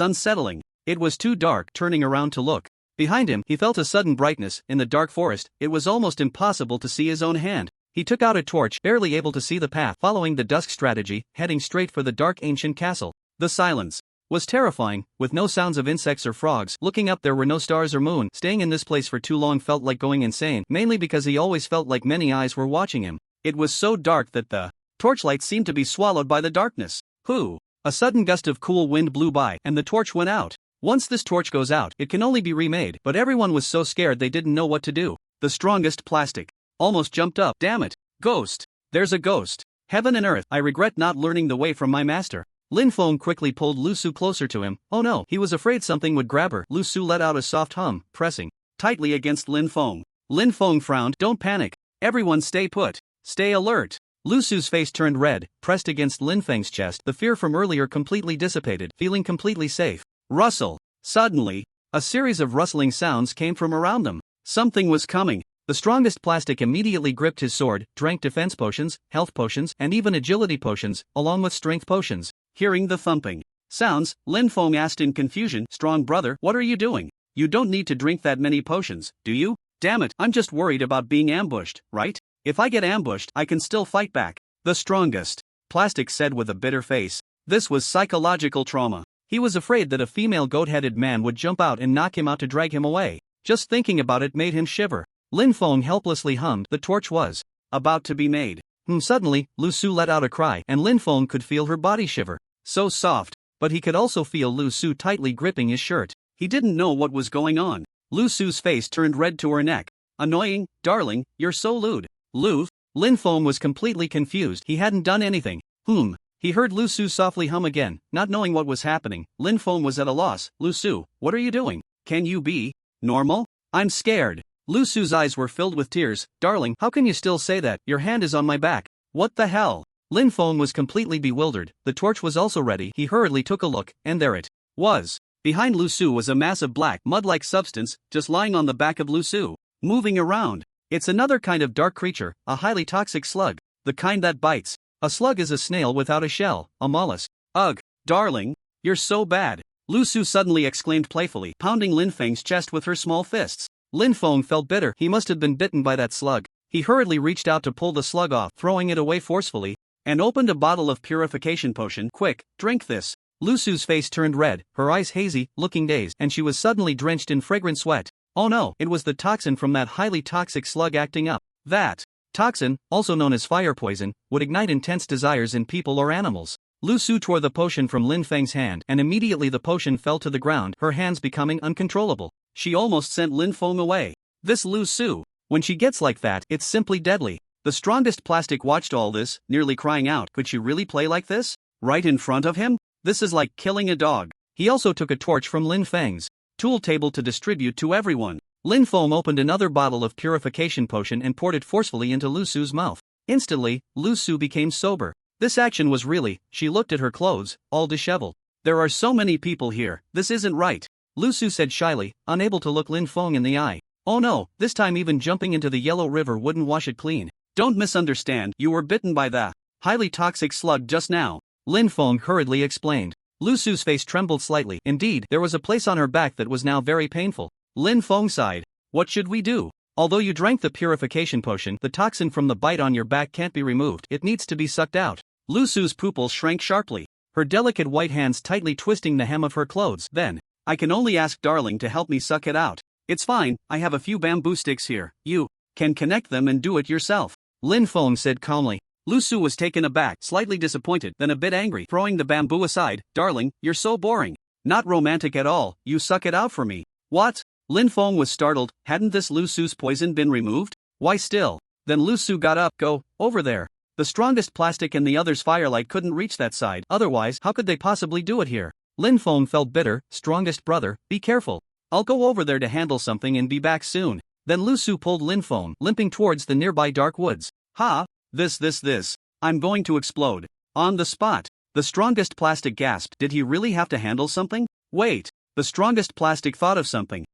unsettling. It was too dark. Turning around to look behind him, he felt a sudden brightness. In the dark forest, it was almost impossible to see his own hand. He took out a torch, barely able to see the path, following the dusk strategy, heading straight for the dark ancient castle. The silence was terrifying, with no sounds of insects or frogs. Looking up, there were no stars or moon. Staying in this place for too long felt like going insane, mainly because he always felt like many eyes were watching him. It was so dark that the torchlight seemed to be swallowed by the darkness. Whoo! A sudden gust of cool wind blew by, and the torch went out. Once this torch goes out, it can only be remade, but everyone was so scared they didn't know what to do. The strongest plastic almost jumped up. Damn it. Ghost. There's a ghost. Heaven and earth, I regret not learning the way from my master. Lin Feng quickly pulled Lu Su closer to him. Oh no, he was afraid something would grab her. Lu Su let out a soft hum, pressing tightly against Lin Feng. Lin Feng frowned. Don't panic. Everyone stay put. Stay alert. Lu Su's face turned red, pressed against Lin Feng's chest. The fear from earlier completely dissipated, feeling completely safe. Rustle. Suddenly, a series of rustling sounds came from around them. Something was coming. The strongest plastic immediately gripped his sword, drank defense potions, health potions, and even agility potions, along with strength potions. Hearing the thumping sounds, Lin Feng asked in confusion, Strong brother, what are you doing? You don't need to drink that many potions, do you? Damn it, I'm just worried about being ambushed, right? If I get ambushed, I can still fight back. The strongest plastic said with a bitter face. This was psychological trauma. He was afraid that a female goat-headed man would jump out and knock him out to drag him away. Just thinking about it made him shiver. Lin Feng helplessly hummed. The torch was about to be made. Suddenly, Lu Su let out a cry, and Lin Feng could feel her body shiver. So soft, but he could also feel Lu Su tightly gripping his shirt. He didn't know what was going on. Lu Su's face turned red to her neck. Annoying, darling, you're so lewd. Lin Feng was completely confused. He hadn't done anything. He heard Lu Su softly hum again, not knowing what was happening. Lin Feng was at a loss. Lu Su, what are you doing? Can you be normal? I'm scared. Lu Su's eyes were filled with tears. Darling, how can you still say that? Your hand is on my back. What the hell? Lin Feng was completely bewildered. The torch was also ready. He hurriedly took a look, and there it was. Behind Lu Su was a mass of black, mud-like substance, just lying on the back of Lu Su, moving around. It's another kind of dark creature, a highly toxic slug, the kind that bites. A slug is a snail without a shell, a mollusk. Ugh, darling, you're so bad. Lu Su suddenly exclaimed playfully, pounding Lin Feng's chest with her small fists. Lin Feng felt bitter. He must have been bitten by that slug. He hurriedly reached out to pull the slug off, throwing it away forcefully, and opened a bottle of purification potion. Quick, drink this. Lu Su's face turned red, her eyes hazy, looking dazed, and she was suddenly drenched in fragrant sweat. Oh no, it was the toxin from that highly toxic slug acting up. That toxin, also known as fire poison, would ignite intense desires in people or animals. Lu Su tore the potion from Lin Feng's hand, and immediately the potion fell to the ground, her hands becoming uncontrollable. She almost sent Lin Feng away. This Lu Su, when she gets like that, it's simply deadly. The strongest plastic watched all this, nearly crying out, could she really play like this? Right in front of him? This is like killing a dog. He also took a torch from Lin Feng's tool table to distribute to everyone. Lin Feng opened another bottle of purification potion and poured it forcefully into Lu Su's mouth. Instantly, Lu Su became sober. This action was really, she looked at her clothes, all disheveled. There are so many people here, this isn't right. Lu Su said shyly, unable to look Lin Feng in the eye. Oh no, this time even jumping into the yellow river wouldn't wash it clean. Don't misunderstand, you were bitten by the highly toxic slug just now. Lin Feng hurriedly explained. Lu Su's face trembled slightly. Indeed, there was a place on her back that was now very painful. Lin Feng sighed. What should we do? Although you drank the purification potion, the toxin from the bite on your back can't be removed. It needs to be sucked out. Lu Su's pupils shrank sharply, her delicate white hands tightly twisting the hem of her clothes. Then, I can only ask darling to help me suck it out. It's fine, I have a few bamboo sticks here. You can connect them and do it yourself. Lin Feng said calmly. Lu Su was taken aback, slightly disappointed, then a bit angry, throwing the bamboo aside. Darling, you're so boring. Not romantic at all, you suck it out for me. What? Lin Feng was startled. Hadn't this Lu Su's poison been removed? Why still? Then Lu Su got up. Go, over there. The strongest plastic and the other's firelight couldn't reach that side, otherwise how could they possibly do it here? Lin Feng felt bitter. Strongest brother, be careful. I'll go over there to handle something and be back soon. Then Lu Su pulled Lin Feng, limping towards the nearby dark woods. Ha! This. I'm going to explode. On the spot. The strongest plastic gasped. Did he really have to handle something? Wait. The strongest plastic thought of something.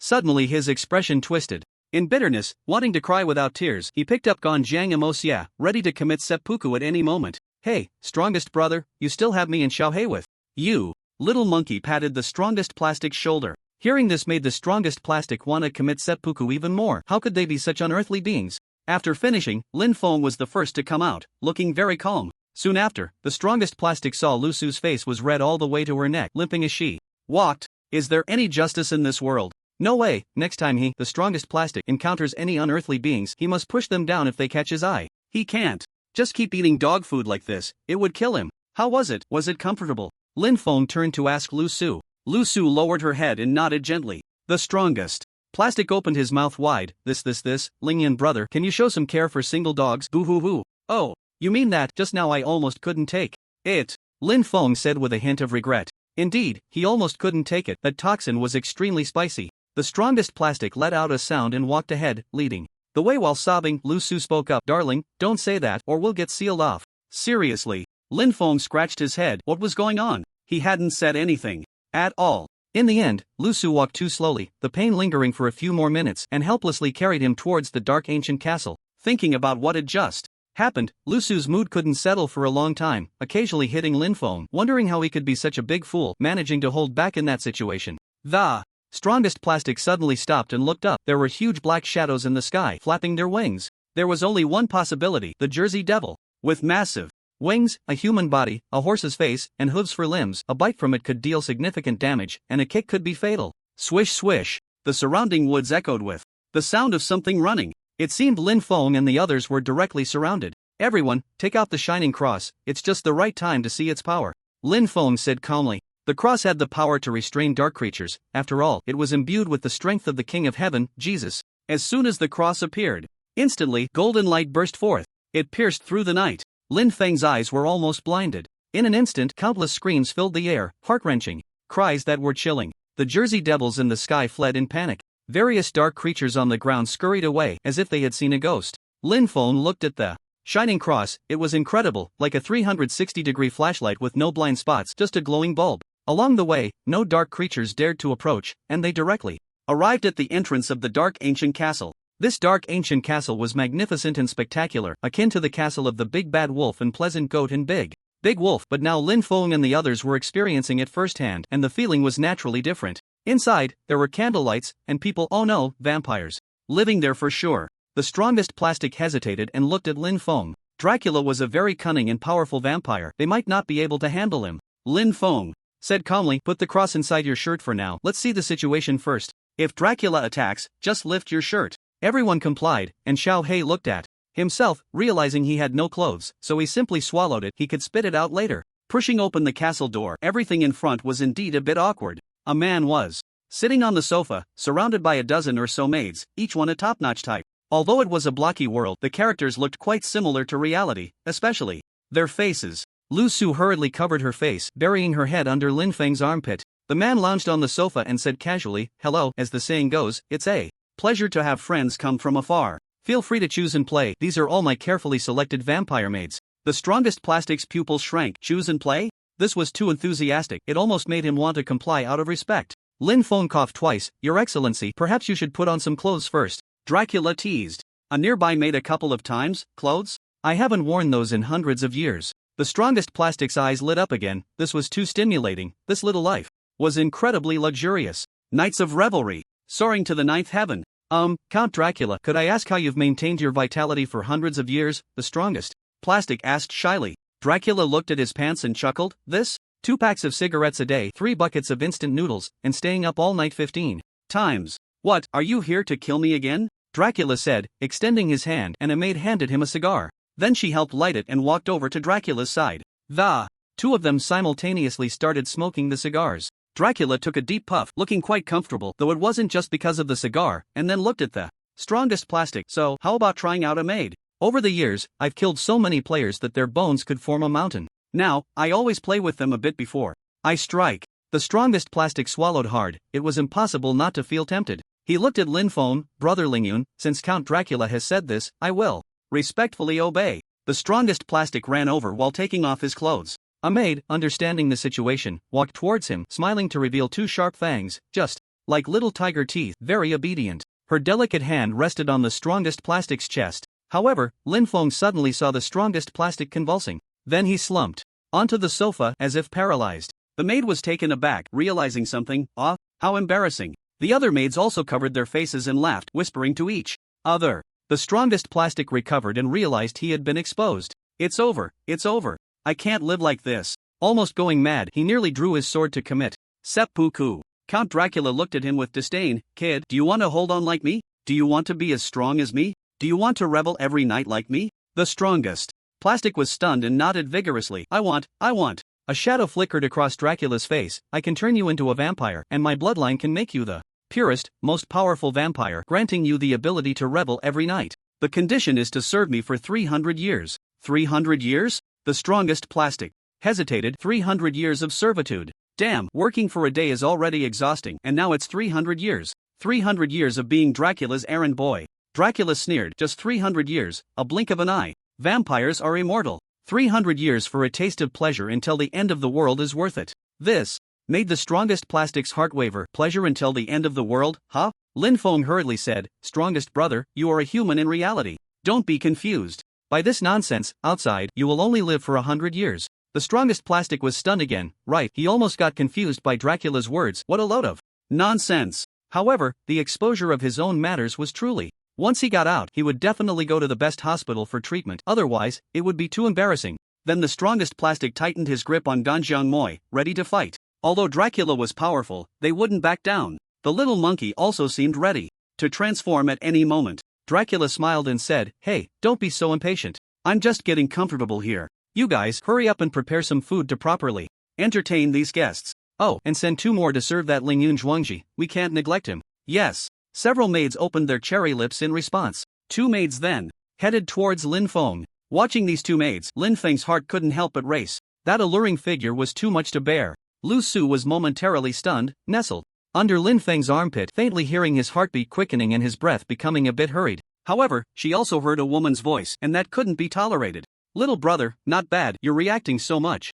Suddenly his expression twisted. In bitterness, wanting to cry without tears, he picked up Ganjiang Emosia, ready to commit seppuku at any moment. Hey, strongest brother, you still have me in Xiaohei with you. Little monkey patted the strongest plastic's shoulder. Hearing this made the strongest plastic want to commit seppuku even more. How could they be such unearthly beings? After finishing, Lin Feng was the first to come out, looking very calm. Soon after, the strongest plastic saw Lu Su's face was red all the way to her neck, limping as she walked. Is there any justice in this world? No way. Next time he, the strongest plastic, encounters any unearthly beings, he must push them down if they catch his eye. He can't just keep eating dog food like this, it would kill him. How was it? Was it comfortable? Lin Feng turned to ask Lu Su. Lu Su lowered her head and nodded gently. The strongest Plastic opened his mouth wide. This, Lingyun brother, can you show some care for single dogs? Boo hoo hoo. Oh, you mean that? Just now I almost couldn't take it. Lin Feng said with a hint of regret. Indeed, he almost couldn't take it. That toxin was extremely spicy. The strongest plastic let out a sound and walked ahead, leading the way while sobbing. Lu Su spoke up. Darling, don't say that or we'll get sealed off. Seriously? Lin Feng scratched his head. What was going on? He hadn't said anything at all. In the end, Lu Su walked too slowly, the pain lingering for a few more minutes, and helplessly carried him towards the dark ancient castle. Thinking about what had just happened, Lu Su's mood couldn't settle for a long time, occasionally hitting Lin Feng, wondering how he could be such a big fool, managing to hold back in that situation. The strongest plastic suddenly stopped and looked up. There were huge black shadows in the sky, flapping their wings. There was only one possibility: the Jersey Devil. With massive wings, a human body, a horse's face, and hooves for limbs, a bite from it could deal significant damage, and a kick could be fatal. Swish swish. The surrounding woods echoed with the sound of something running. It seemed Lin Feng and the others were directly surrounded. Everyone, take out the shining cross, it's just the right time to see its power. Lin Feng said calmly. The cross had the power to restrain dark creatures. After all, it was imbued with the strength of the King of Heaven, Jesus. As soon as the cross appeared, instantly, golden light burst forth. It pierced through the night. Lin Feng's eyes were almost blinded. In an instant, countless screams filled the air, heart-wrenching cries that were chilling. The Jersey Devils in the sky fled in panic. Various dark creatures on the ground scurried away as if they had seen a ghost. Lin Feng looked at the shining cross. It was incredible, like a 360-degree flashlight with no blind spots, just a glowing bulb. Along the way, no dark creatures dared to approach, and they directly arrived at the entrance of the dark ancient castle. This dark ancient castle was magnificent and spectacular, akin to the castle of the Big Bad Wolf and Pleasant Goat and Big Wolf. But now Lin Feng and the others were experiencing it firsthand, and the feeling was naturally different. Inside, there were candlelights, and people, oh no, vampires, living there for sure. The strongest plastic hesitated and looked at Lin Feng. Dracula was a very cunning and powerful vampire. They might not be able to handle him. Lin Feng said calmly, put the cross inside your shirt for now. Let's see the situation first. If Dracula attacks, just lift your shirt. Everyone complied, and Xiao Hei looked at himself, realizing he had no clothes, so he simply swallowed it. He could spit it out later. Pushing open the castle door, everything in front was indeed a bit awkward. A man was sitting on the sofa, surrounded by a dozen or so maids, each one a top-notch type. Although it was a blocky world, the characters looked quite similar to reality, especially their faces. Lu Su hurriedly covered her face, burying her head under Lin Feng's armpit. The man lounged on the sofa and said casually, hello, as the saying goes, it's a pleasure to have friends come from afar. Feel free to choose and play. These are all my carefully selected vampire maids. The strongest plastic's pupils shrank. Choose and play? This was too enthusiastic. It almost made him want to comply out of respect. Lin Feng coughed twice. Your Excellency, perhaps you should put on some clothes first. Dracula teased. A nearby maid a couple of times. Clothes? I haven't worn those in hundreds of years. The strongest plastic's eyes lit up again. This was too stimulating. This little life was incredibly luxurious. Nights of revelry. Soaring to the ninth heaven. Count Dracula, could I ask how you've maintained your vitality for hundreds of years? The strongest plastic asked shyly. Dracula looked at his pants and chuckled. This? 2 packs of cigarettes a day, 3 buckets of instant noodles, and staying up all night 15 times. What, are you here to kill me again? Dracula said, extending his hand, and a maid handed him a cigar. Then she helped light it and walked over to Dracula's side. The two of them simultaneously started smoking the cigars. Dracula took a deep puff, looking quite comfortable, though it wasn't just because of the cigar, and then looked at the strongest plastic. So, how about trying out a maid? Over the years, I've killed so many players that their bones could form a mountain. Now, I always play with them a bit before I strike. The strongest plastic swallowed hard. It was impossible not to feel tempted. He looked at Lin Feng. Brother Lingyun, since Count Dracula has said this, I will respectfully obey. The strongest plastic ran over while taking off his clothes. A maid, understanding the situation, walked towards him, smiling to reveal 2 sharp fangs, just like little tiger teeth, very obedient. Her delicate hand rested on the strongest plastic's chest. However, Lin Feng suddenly saw the strongest plastic convulsing. Then he slumped onto the sofa as if paralyzed. The maid was taken aback, realizing something. How embarrassing. The other maids also covered their faces and laughed, whispering to each other. The strongest plastic recovered and realized he had been exposed. It's over, it's over. I can't live like this. Almost going mad, he nearly drew his sword to commit seppuku. Count Dracula looked at him with disdain. Kid, do you want to hold on like me? Do you want to be as strong as me? Do you want to revel every night like me? The strongest plastic was stunned and nodded vigorously. I want. A shadow flickered across Dracula's face. I can turn you into a vampire, and my bloodline can make you the purest, most powerful vampire, granting you the ability to revel every night. The condition is to serve me for 300 years. 300 years? The strongest plastic hesitated. 300 years of servitude. Damn, working for a day is already exhausting, and now it's 300 years. 300 years of being Dracula's errand boy. Dracula sneered. Just 300 years, a blink of an eye. Vampires are immortal. 300 years for a taste of pleasure until the end of the world is worth it. This made the strongest plastic's heart waver. Pleasure until the end of the world, huh? Lin Feng hurriedly said, strongest brother, you are a human in reality. Don't be confused by this nonsense. Outside, you will only live for 100 years. The strongest plastic was stunned again. Right, he almost got confused by Dracula's words. What a load of nonsense. However, the exposure of his own matters was truly. Once he got out, he would definitely go to the best hospital for treatment. Otherwise, it would be too embarrassing. Then the strongest plastic tightened his grip on Ganjiang Moi, ready to fight. Although Dracula was powerful, they wouldn't back down. The little monkey also seemed ready to transform at any moment. Dracula smiled and said, hey, don't be so impatient. I'm just getting comfortable here. You guys, hurry up and prepare some food to properly entertain these guests. Oh, and send 2 more to serve that Lingyun Zhuangji. We can't neglect him. Yes. Several maids opened their cherry lips in response. 2 maids then headed towards Lin Feng. Watching these 2 maids, Lin Feng's heart couldn't help but race. That alluring figure was too much to bear. Lu Su was momentarily stunned, nestled under Lin Feng's armpit, faintly hearing his heartbeat quickening and his breath becoming a bit hurried. However, she also heard a woman's voice, and that couldn't be tolerated. Little brother, not bad, you're reacting so much.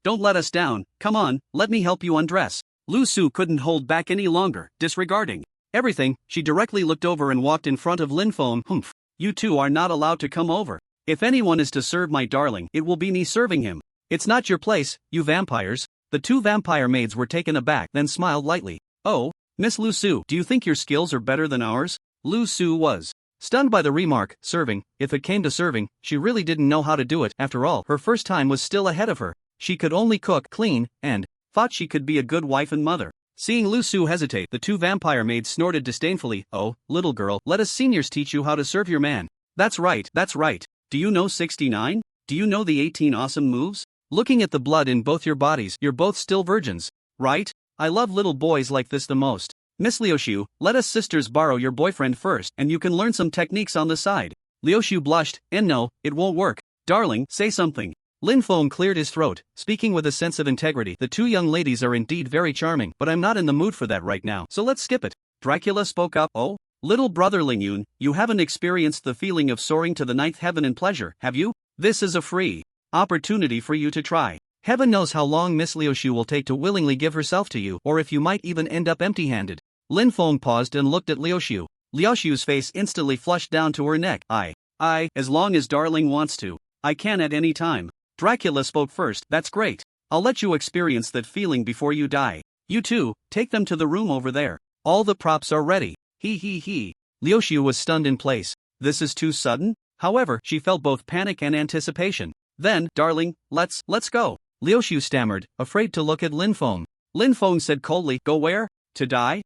Don't let us down, come on, let me help you undress. Lu Su couldn't hold back any longer, disregarding everything, she directly looked over and walked in front of Lin Feng. You 2 are not allowed to come over. If anyone is to serve my darling, it will be me serving him. It's not your place, you vampires. The 2 vampire maids were taken aback, then smiled lightly. Oh, Miss Lu Su, do you think your skills are better than ours? Lu Su was stunned by the remark. Serving, if it came to serving, she really didn't know how to do it. After all, her first time was still ahead of her. She could only cook, clean, and thought she could be a good wife and mother. Seeing Lu Su hesitate, the 2 vampire maids snorted disdainfully. Oh, little girl, let us seniors teach you how to serve your man. That's right, that's right. Do you know 69? Do you know the 18 awesome moves? Looking at the blood in both your bodies, you're both still virgins, right? I love little boys like this the most. Miss Liuxiu, let us sisters borrow your boyfriend first, and you can learn some techniques on the side. Liuxiu blushed, and no, it won't work. Darling, say something. Lin Feng cleared his throat, speaking with a sense of integrity. The 2 young ladies are indeed very charming, but I'm not in the mood for that right now, so let's skip it. Dracula spoke up. Oh? Little brother Lingyun, you haven't experienced the feeling of soaring to the 9th heaven in pleasure, have you? This is a free opportunity for you to try. Heaven knows how long Miss Liuxiu will take to willingly give herself to you, or if you might even end up empty-handed. Lin Feng paused and looked at Liuxiu. Liuxiu's face instantly flushed down to her neck. As long as darling wants to. I can at any time. Dracula spoke first. That's great. I'll let you experience that feeling before you die. You 2, take them to the room over there. All the props are ready. He. Liuxiu was stunned in place. This is too sudden? However, she felt both panic and anticipation. Then, darling, let's go. Liuxiu stammered, afraid to look at Lin Feng. Lin Feng said coldly, go where? To die?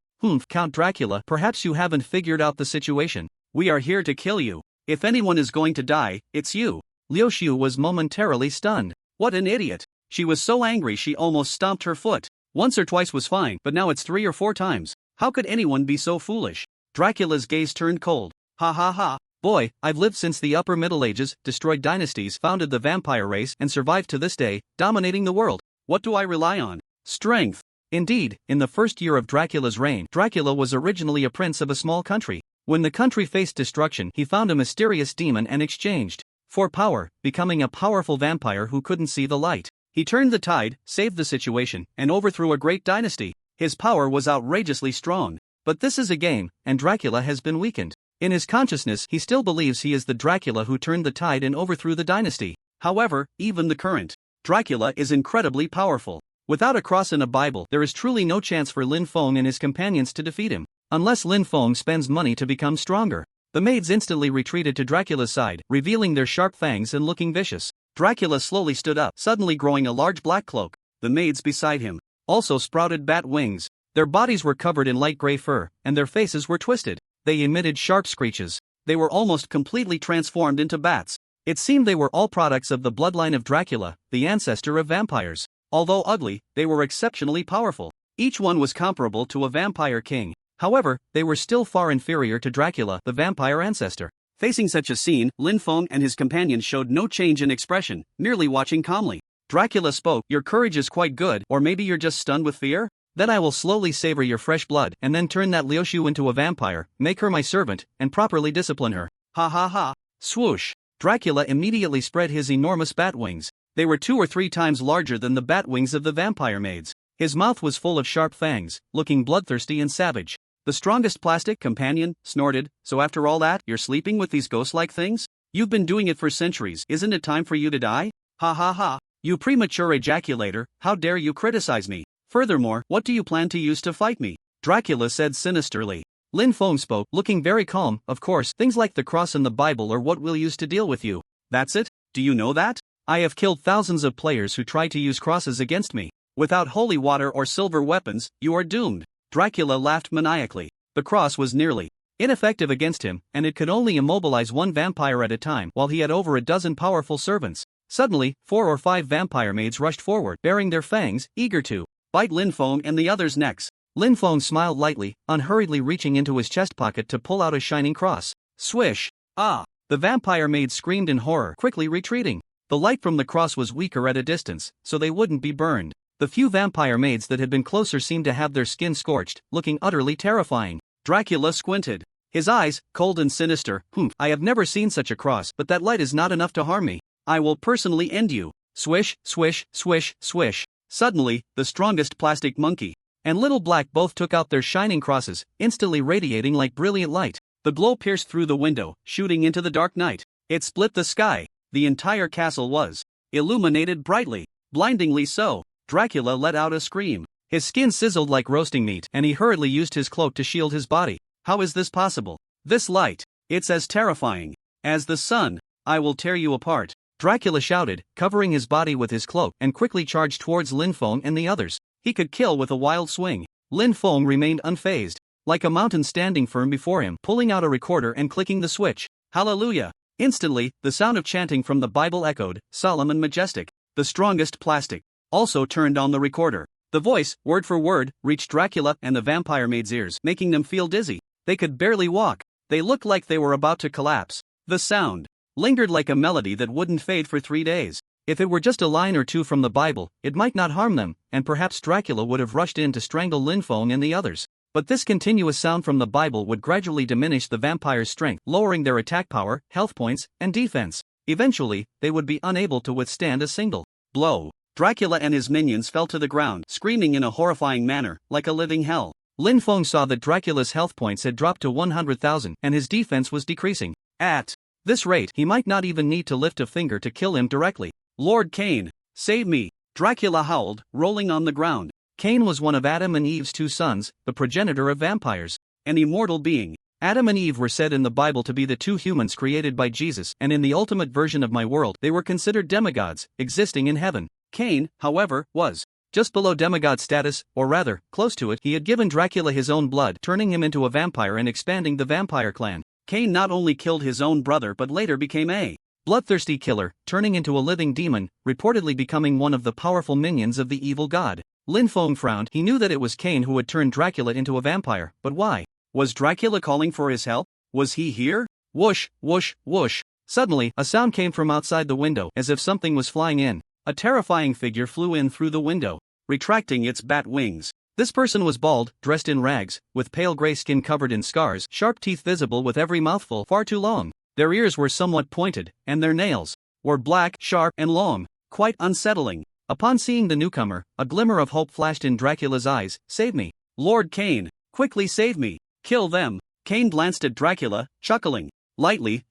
Count Dracula, perhaps you haven't figured out the situation. We are here to kill you. If anyone is going to die, it's you. Liuxiu was momentarily stunned. What an idiot. She was so angry she almost stomped her foot. Once or twice was fine, but now it's 3 or 4 times. How could anyone be so foolish? Dracula's gaze turned cold. Ha ha ha. Boy, I've lived since the upper Middle Ages, destroyed dynasties, founded the vampire race, and survived to this day, dominating the world. What do I rely on? Strength. Indeed, in the first year of Dracula's reign, Dracula was originally a prince of a small country. When the country faced destruction, he found a mysterious demon and exchanged for power, becoming a powerful vampire who couldn't see the light. He turned the tide, saved the situation, and overthrew a great dynasty. His power was outrageously strong. But this is a game, and Dracula has been weakened. In his consciousness, he still believes he is the Dracula who turned the tide and overthrew the dynasty. However, even the current Dracula is incredibly powerful. Without a cross and a Bible, there is truly no chance for Lin Feng and his companions to defeat him, unless Lin Feng spends money to become stronger. The maids instantly retreated to Dracula's side, revealing their sharp fangs and looking vicious. Dracula slowly stood up, suddenly growing a large black cloak. The maids beside him also sprouted bat wings. Their bodies were covered in light gray fur, and their faces were twisted. They emitted sharp screeches. They were almost completely transformed into bats. It seemed they were all products of the bloodline of Dracula, the ancestor of vampires. Although ugly, they were exceptionally powerful. Each one was comparable to a vampire king. However, they were still far inferior to Dracula, the vampire ancestor. Facing such a scene, Lin Feng and his companions showed no change in expression, merely watching calmly. Dracula spoke, "Your courage is quite good, or maybe you're just stunned with fear? Then I will slowly savor your fresh blood and then turn that Liuxiu into a vampire, make her my servant, and properly discipline her." Ha ha ha. Swoosh! Dracula immediately spread his enormous bat wings. They were 2 or 3 times larger than the bat wings of the vampire maids. His mouth was full of sharp fangs, looking bloodthirsty and savage. The strongest plastic companion snorted, "So after all that, you're sleeping with these ghost-like things? You've been doing it for centuries, isn't it time for you to die? Ha ha ha. You premature ejaculator, how dare you criticize me? Furthermore, what do you plan to use to fight me?" Dracula said sinisterly. Lin Feng spoke, looking very calm. "Of course, things like the cross and the Bible are what we'll use to deal with you." "That's it? Do you know that? "I have killed thousands of players who tried to use crosses against me. Without holy water or silver weapons, you are doomed." Dracula laughed maniacally. The cross was nearly ineffective against him, and it could only immobilize one vampire at a time while he had over a dozen powerful servants. Suddenly, 4 or 5 vampire maids rushed forward, baring their fangs, eager to bite Lin Feng and the others' necks. Lin Feng smiled lightly, unhurriedly reaching into his chest pocket to pull out a shining cross. Swish! Ah! The vampire maids screamed in horror, quickly retreating. The light from the cross was weaker at a distance, so they wouldn't be burned. The few vampire maids that had been closer seemed to have their skin scorched, looking utterly terrifying. Dracula squinted. His eyes, cold and sinister. I have never seen such a cross, but that light is not enough to harm me. I will personally end you." Swish, swish, swish, swish. Suddenly, the strongest plastic monkey and Little Black both took out their shining crosses, instantly radiating like brilliant light. The glow pierced through the window, shooting into the dark night. It split the sky. The entire castle was illuminated brightly, blindingly so. Dracula let out a scream. His skin sizzled like roasting meat, and he hurriedly used his cloak to shield his body. "How is this possible? This light, it's as terrifying as the sun. I will tear you apart." Dracula shouted, covering his body with his cloak, and quickly charged towards Lin Feng and the others. He could kill with a wild swing. Lin Feng remained unfazed, like a mountain standing firm before him, pulling out a recorder and clicking the switch. Hallelujah! Instantly, the sound of chanting from the Bible echoed, solemn and majestic. The strongest plastic also turned on the recorder. The voice, word for word, reached Dracula and the vampire maid's ears, making them feel dizzy. They could barely walk. They looked like they were about to collapse. The sound lingered like a melody that wouldn't fade for 3 days. If it were just a line or two from the Bible, it might not harm them, and perhaps Dracula would have rushed in to strangle Lin Feng and the others. But this continuous sound from the Bible would gradually diminish the vampire's strength, lowering their attack power, health points, and defense. Eventually, they would be unable to withstand a single blow. Dracula and his minions fell to the ground, screaming in a horrifying manner, like a living hell. Lin Feng saw that Dracula's health points had dropped to 100,000, and his defense was decreasing. At this rate, he might not even need to lift a finger to kill him directly. "Lord Cain, save me!" Dracula howled, rolling on the ground. Cain was one of Adam and Eve's 2 sons, the progenitor of vampires. An immortal being. Adam and Eve were said in the Bible to be the 2 humans created by Jesus, and in the ultimate version of my world, they were considered demigods, existing in heaven. Cain, however, was just below demigod status, or rather, close to it. He had given Dracula his own blood, turning him into a vampire and expanding the vampire clan. Cain not only killed his own brother but later became a bloodthirsty killer, turning into a living demon, reportedly becoming one of the powerful minions of the evil god. Lin Feng frowned. He knew that it was Cain who had turned Dracula into a vampire, but why? Was Dracula calling for his help? Was he here? Whoosh, whoosh, whoosh. Suddenly, a sound came from outside the window, as if something was flying in. A terrifying figure flew in through the window, retracting its bat wings. This person was bald, dressed in rags, with pale gray skin covered in scars, sharp teeth visible with every mouthful, far too long. Their ears were somewhat pointed, and their nails were black, sharp, and long, quite unsettling. Upon seeing the newcomer, a glimmer of hope flashed in Dracula's eyes. "Save me, Lord Cain, quickly save me, kill them." Cain glanced at Dracula, chuckling lightly.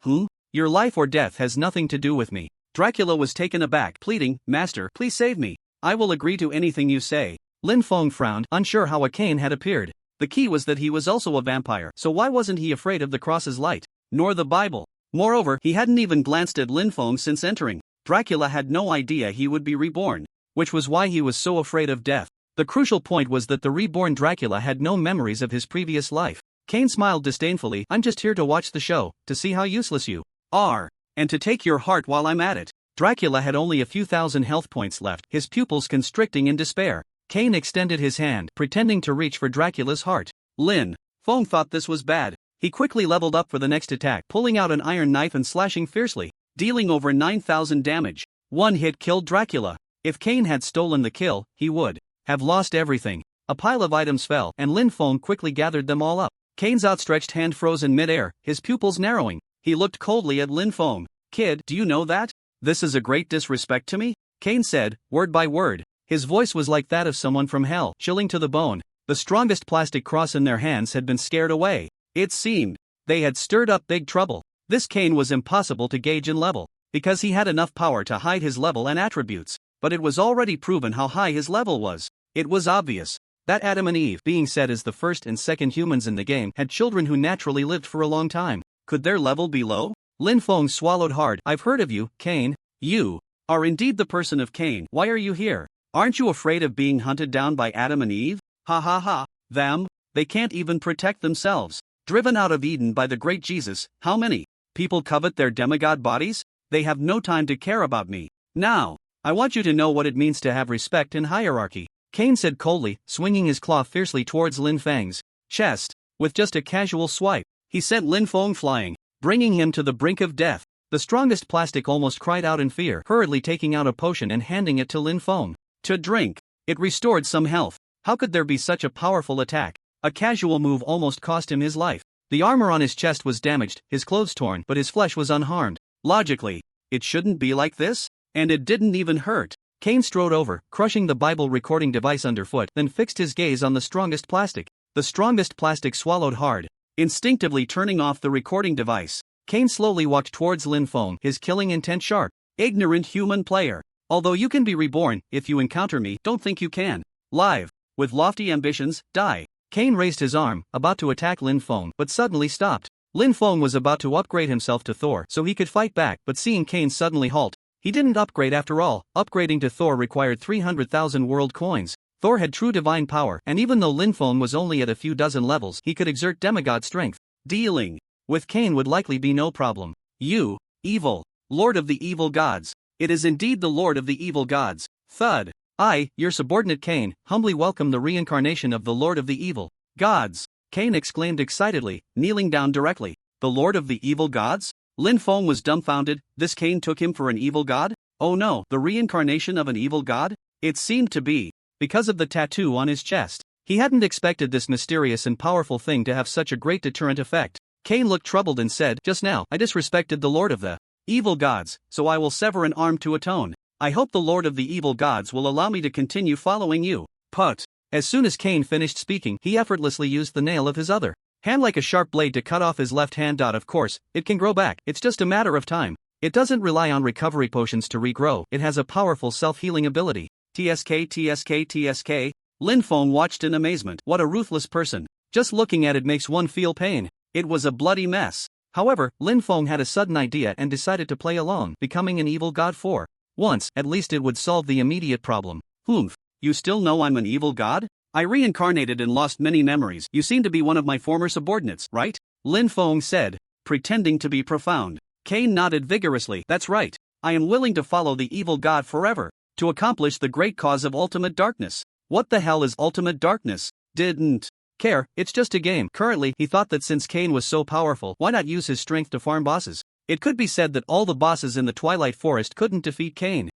Your life or death has nothing to do with me." Dracula was taken aback, pleading, "Master, please save me. I will agree to anything you say." Lin Feng frowned, unsure how a Cain had appeared. The key was that he was also a vampire, so why wasn't he afraid of the cross's light? Nor the Bible. Moreover, he hadn't even glanced at Lin Feng since entering. Dracula had no idea he would be reborn, which was why he was so afraid of death. The crucial point was that the reborn Dracula had no memories of his previous life. Cain smiled disdainfully. "I'm just here to watch the show, to see how useless you are, and to take your heart while I'm at it." Dracula had only a few thousand health points left, his pupils constricting in despair. Cain extended his hand, pretending to reach for Dracula's heart. Lin Feng thought this was bad. He quickly leveled up for the next attack, pulling out an iron knife and slashing fiercely, dealing over 9,000 damage. One hit killed Dracula. If Cain had stolen the kill, he would have lost everything. A pile of items fell, and Lin Feng quickly gathered them all up. Cain's outstretched hand froze in midair, his pupils narrowing. He looked coldly at Lin Feng. "Kid, do you know that? This is a great disrespect to me?" Cain said, word by word. His voice was like that of someone from hell, chilling to the bone. The strongest plastic cross in their hands had been scared away. It seemed they had stirred up big trouble. This Cain was impossible to gauge in level, because he had enough power to hide his level and attributes, but it was already proven how high his level was. It was obvious that Adam and Eve, being said as the first and second humans in the game, had children who naturally lived for a long time. Could their level be low? Lin Feng swallowed hard. "I've heard of you, Cain. You are indeed the person of Cain. Why are you here? Aren't you afraid of being hunted down by Adam and Eve?" "Ha ha ha. Them? They can't even protect themselves. Driven out of Eden by the great Jesus, how many people covet their demigod bodies? They have no time to care about me. Now, I want you to know what it means to have respect and hierarchy," Cain said coldly, swinging his claw fiercely towards Lin Feng's chest. With just a casual swipe, he sent Lin Feng flying, bringing him to the brink of death. The strongest plastic almost cried out in fear, hurriedly taking out a potion and handing it to Lin Feng to drink. It restored some health. How could there be such a powerful attack? A casual move almost cost him his life. The armor on his chest was damaged, his clothes torn, but his flesh was unharmed. Logically, it shouldn't be like this? And it didn't even hurt. Cain strode over, crushing the Bible recording device underfoot, then fixed his gaze on the strongest plastic. The strongest plastic swallowed hard, instinctively turning off the recording device. Cain slowly walked towards Lin Feng, his killing intent sharp. "Ignorant human player. Although you can be reborn, if you encounter me, don't think you can live with lofty ambitions, die." Cain raised his arm, about to attack Lin Feng, but suddenly stopped. Lin Feng was about to upgrade himself to Thor so he could fight back, but seeing Cain suddenly halt, he didn't upgrade after all. Upgrading to Thor required 300,000 world coins. Thor had true divine power, and even though Lin Feng was only at a few dozen levels, he could exert demigod strength. Dealing with Cain would likely be no problem. "You, evil lord of the evil gods. It is indeed the lord of the evil gods." Thud. "I, your subordinate Cain, humbly welcome the reincarnation of the lord of the evil gods," Cain exclaimed excitedly, kneeling down directly. "The lord of the evil gods?" Lin Feng was dumbfounded. This Cain took him for an evil god? Oh no, the reincarnation of an evil god? It seemed to be, because of the tattoo on his chest. He hadn't expected this mysterious and powerful thing to have such a great deterrent effect. Cain looked troubled and said, "Just now, I disrespected the lord of the evil gods, so I will sever an arm to atone. I hope the lord of the evil gods will allow me to continue following you." Put. As soon as Cain finished speaking, he effortlessly used the nail of his other hand like a sharp blade to cut off his left hand. Of course, it can grow back, it's just a matter of time. It doesn't rely on recovery potions to regrow, it has a powerful self-healing ability. TSK TSK TSK. Lin Feng watched in amazement. What a ruthless person. Just looking at it makes one feel pain. It was a bloody mess. However, Lin Feng had a sudden idea and decided to play along, becoming an evil god for once. At least it would solve the immediate problem. "Humph, you still know I'm an evil god? I reincarnated and lost many memories. You seem to be one of my former subordinates, right?" Lin Feng said, pretending to be profound. Cain nodded vigorously. "That's right. I am willing to follow the evil god forever, to accomplish the great cause of ultimate darkness." What the hell is ultimate darkness? Didn't care, it's just a game. Currently, he thought that since Cain was so powerful, why not use his strength to farm bosses? It could be said that all the bosses in the Twilight Forest couldn't defeat Cain.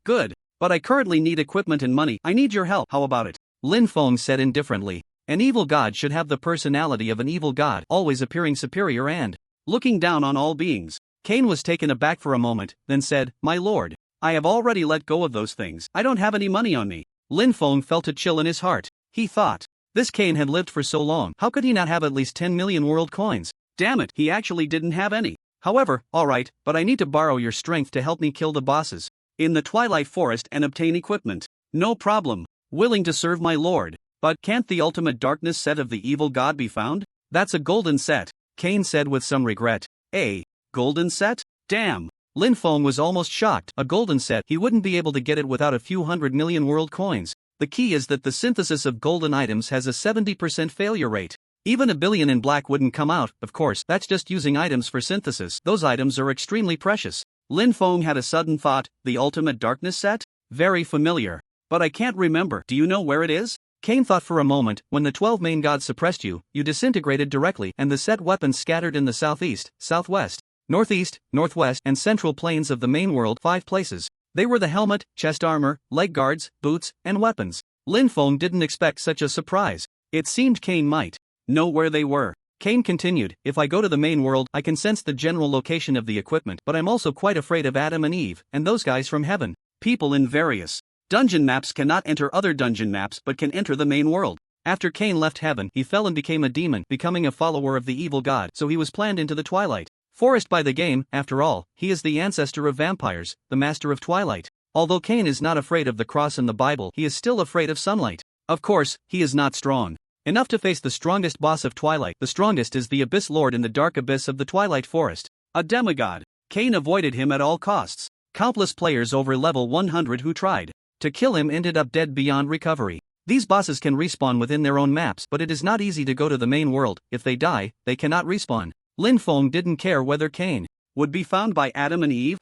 Good. But I currently need equipment and money. I need your help. How about it? Lin Feng said indifferently. An evil god should have the personality of an evil god, always appearing superior and looking down on all beings. Cain was taken aback for a moment, then said, "My lord, I have already let go of those things. I don't have any money on me." Lin Feng felt a chill in his heart. He thought, this Cain had lived for so long, how could he not have at least 10 million world coins? Damn it, he actually didn't have any. However, alright, but I need to borrow your strength to help me kill the bosses in the Twilight Forest and obtain equipment. No problem. Willing to serve my lord. But can't the ultimate darkness set of the evil god be found? That's a golden set, Cain said with some regret. A golden set? Damn. Lin Feng was almost shocked. A golden set, he wouldn't be able to get it without a few 100 million world coins. The key is that the synthesis of golden items has a 70% failure rate. Even a billion in black wouldn't come out, of course, that's just using items for synthesis. Those items are extremely precious. Lin Feng had a sudden thought, the ultimate darkness set? Very familiar. But I can't remember. Do you know where it is? Cain thought for a moment. When the 12 main gods suppressed you, you disintegrated directly, and the set weapons scattered in the southeast, southwest, northeast, northwest, and central plains of the main world, 5 places. They were the helmet, chest armor, leg guards, boots, and weapons. Lin Feng didn't expect such a surprise. It seemed Cain might know where they were. Cain continued, if I go to the main world, I can sense the general location of the equipment, but I'm also quite afraid of Adam and Eve, and those guys from heaven. People in various dungeon maps cannot enter other dungeon maps but can enter the main world. After Cain left heaven, he fell and became a demon, becoming a follower of the evil god, so he was planned into the Twilight Forest by the game. After all, he is the ancestor of vampires, the master of Twilight. Although Cain is not afraid of the cross in the Bible, he is still afraid of sunlight. Of course, he is not strong enough to face the strongest boss of Twilight. The strongest is the Abyss Lord in the dark abyss of the Twilight Forest, a demigod. Cain avoided him at all costs. Countless players over level 100 who tried to kill him ended up dead beyond recovery. These bosses can respawn within their own maps, but it is not easy to go to the main world. If they die, they cannot respawn. Lin Feng didn't care whether Cain would be found by Adam and Eve.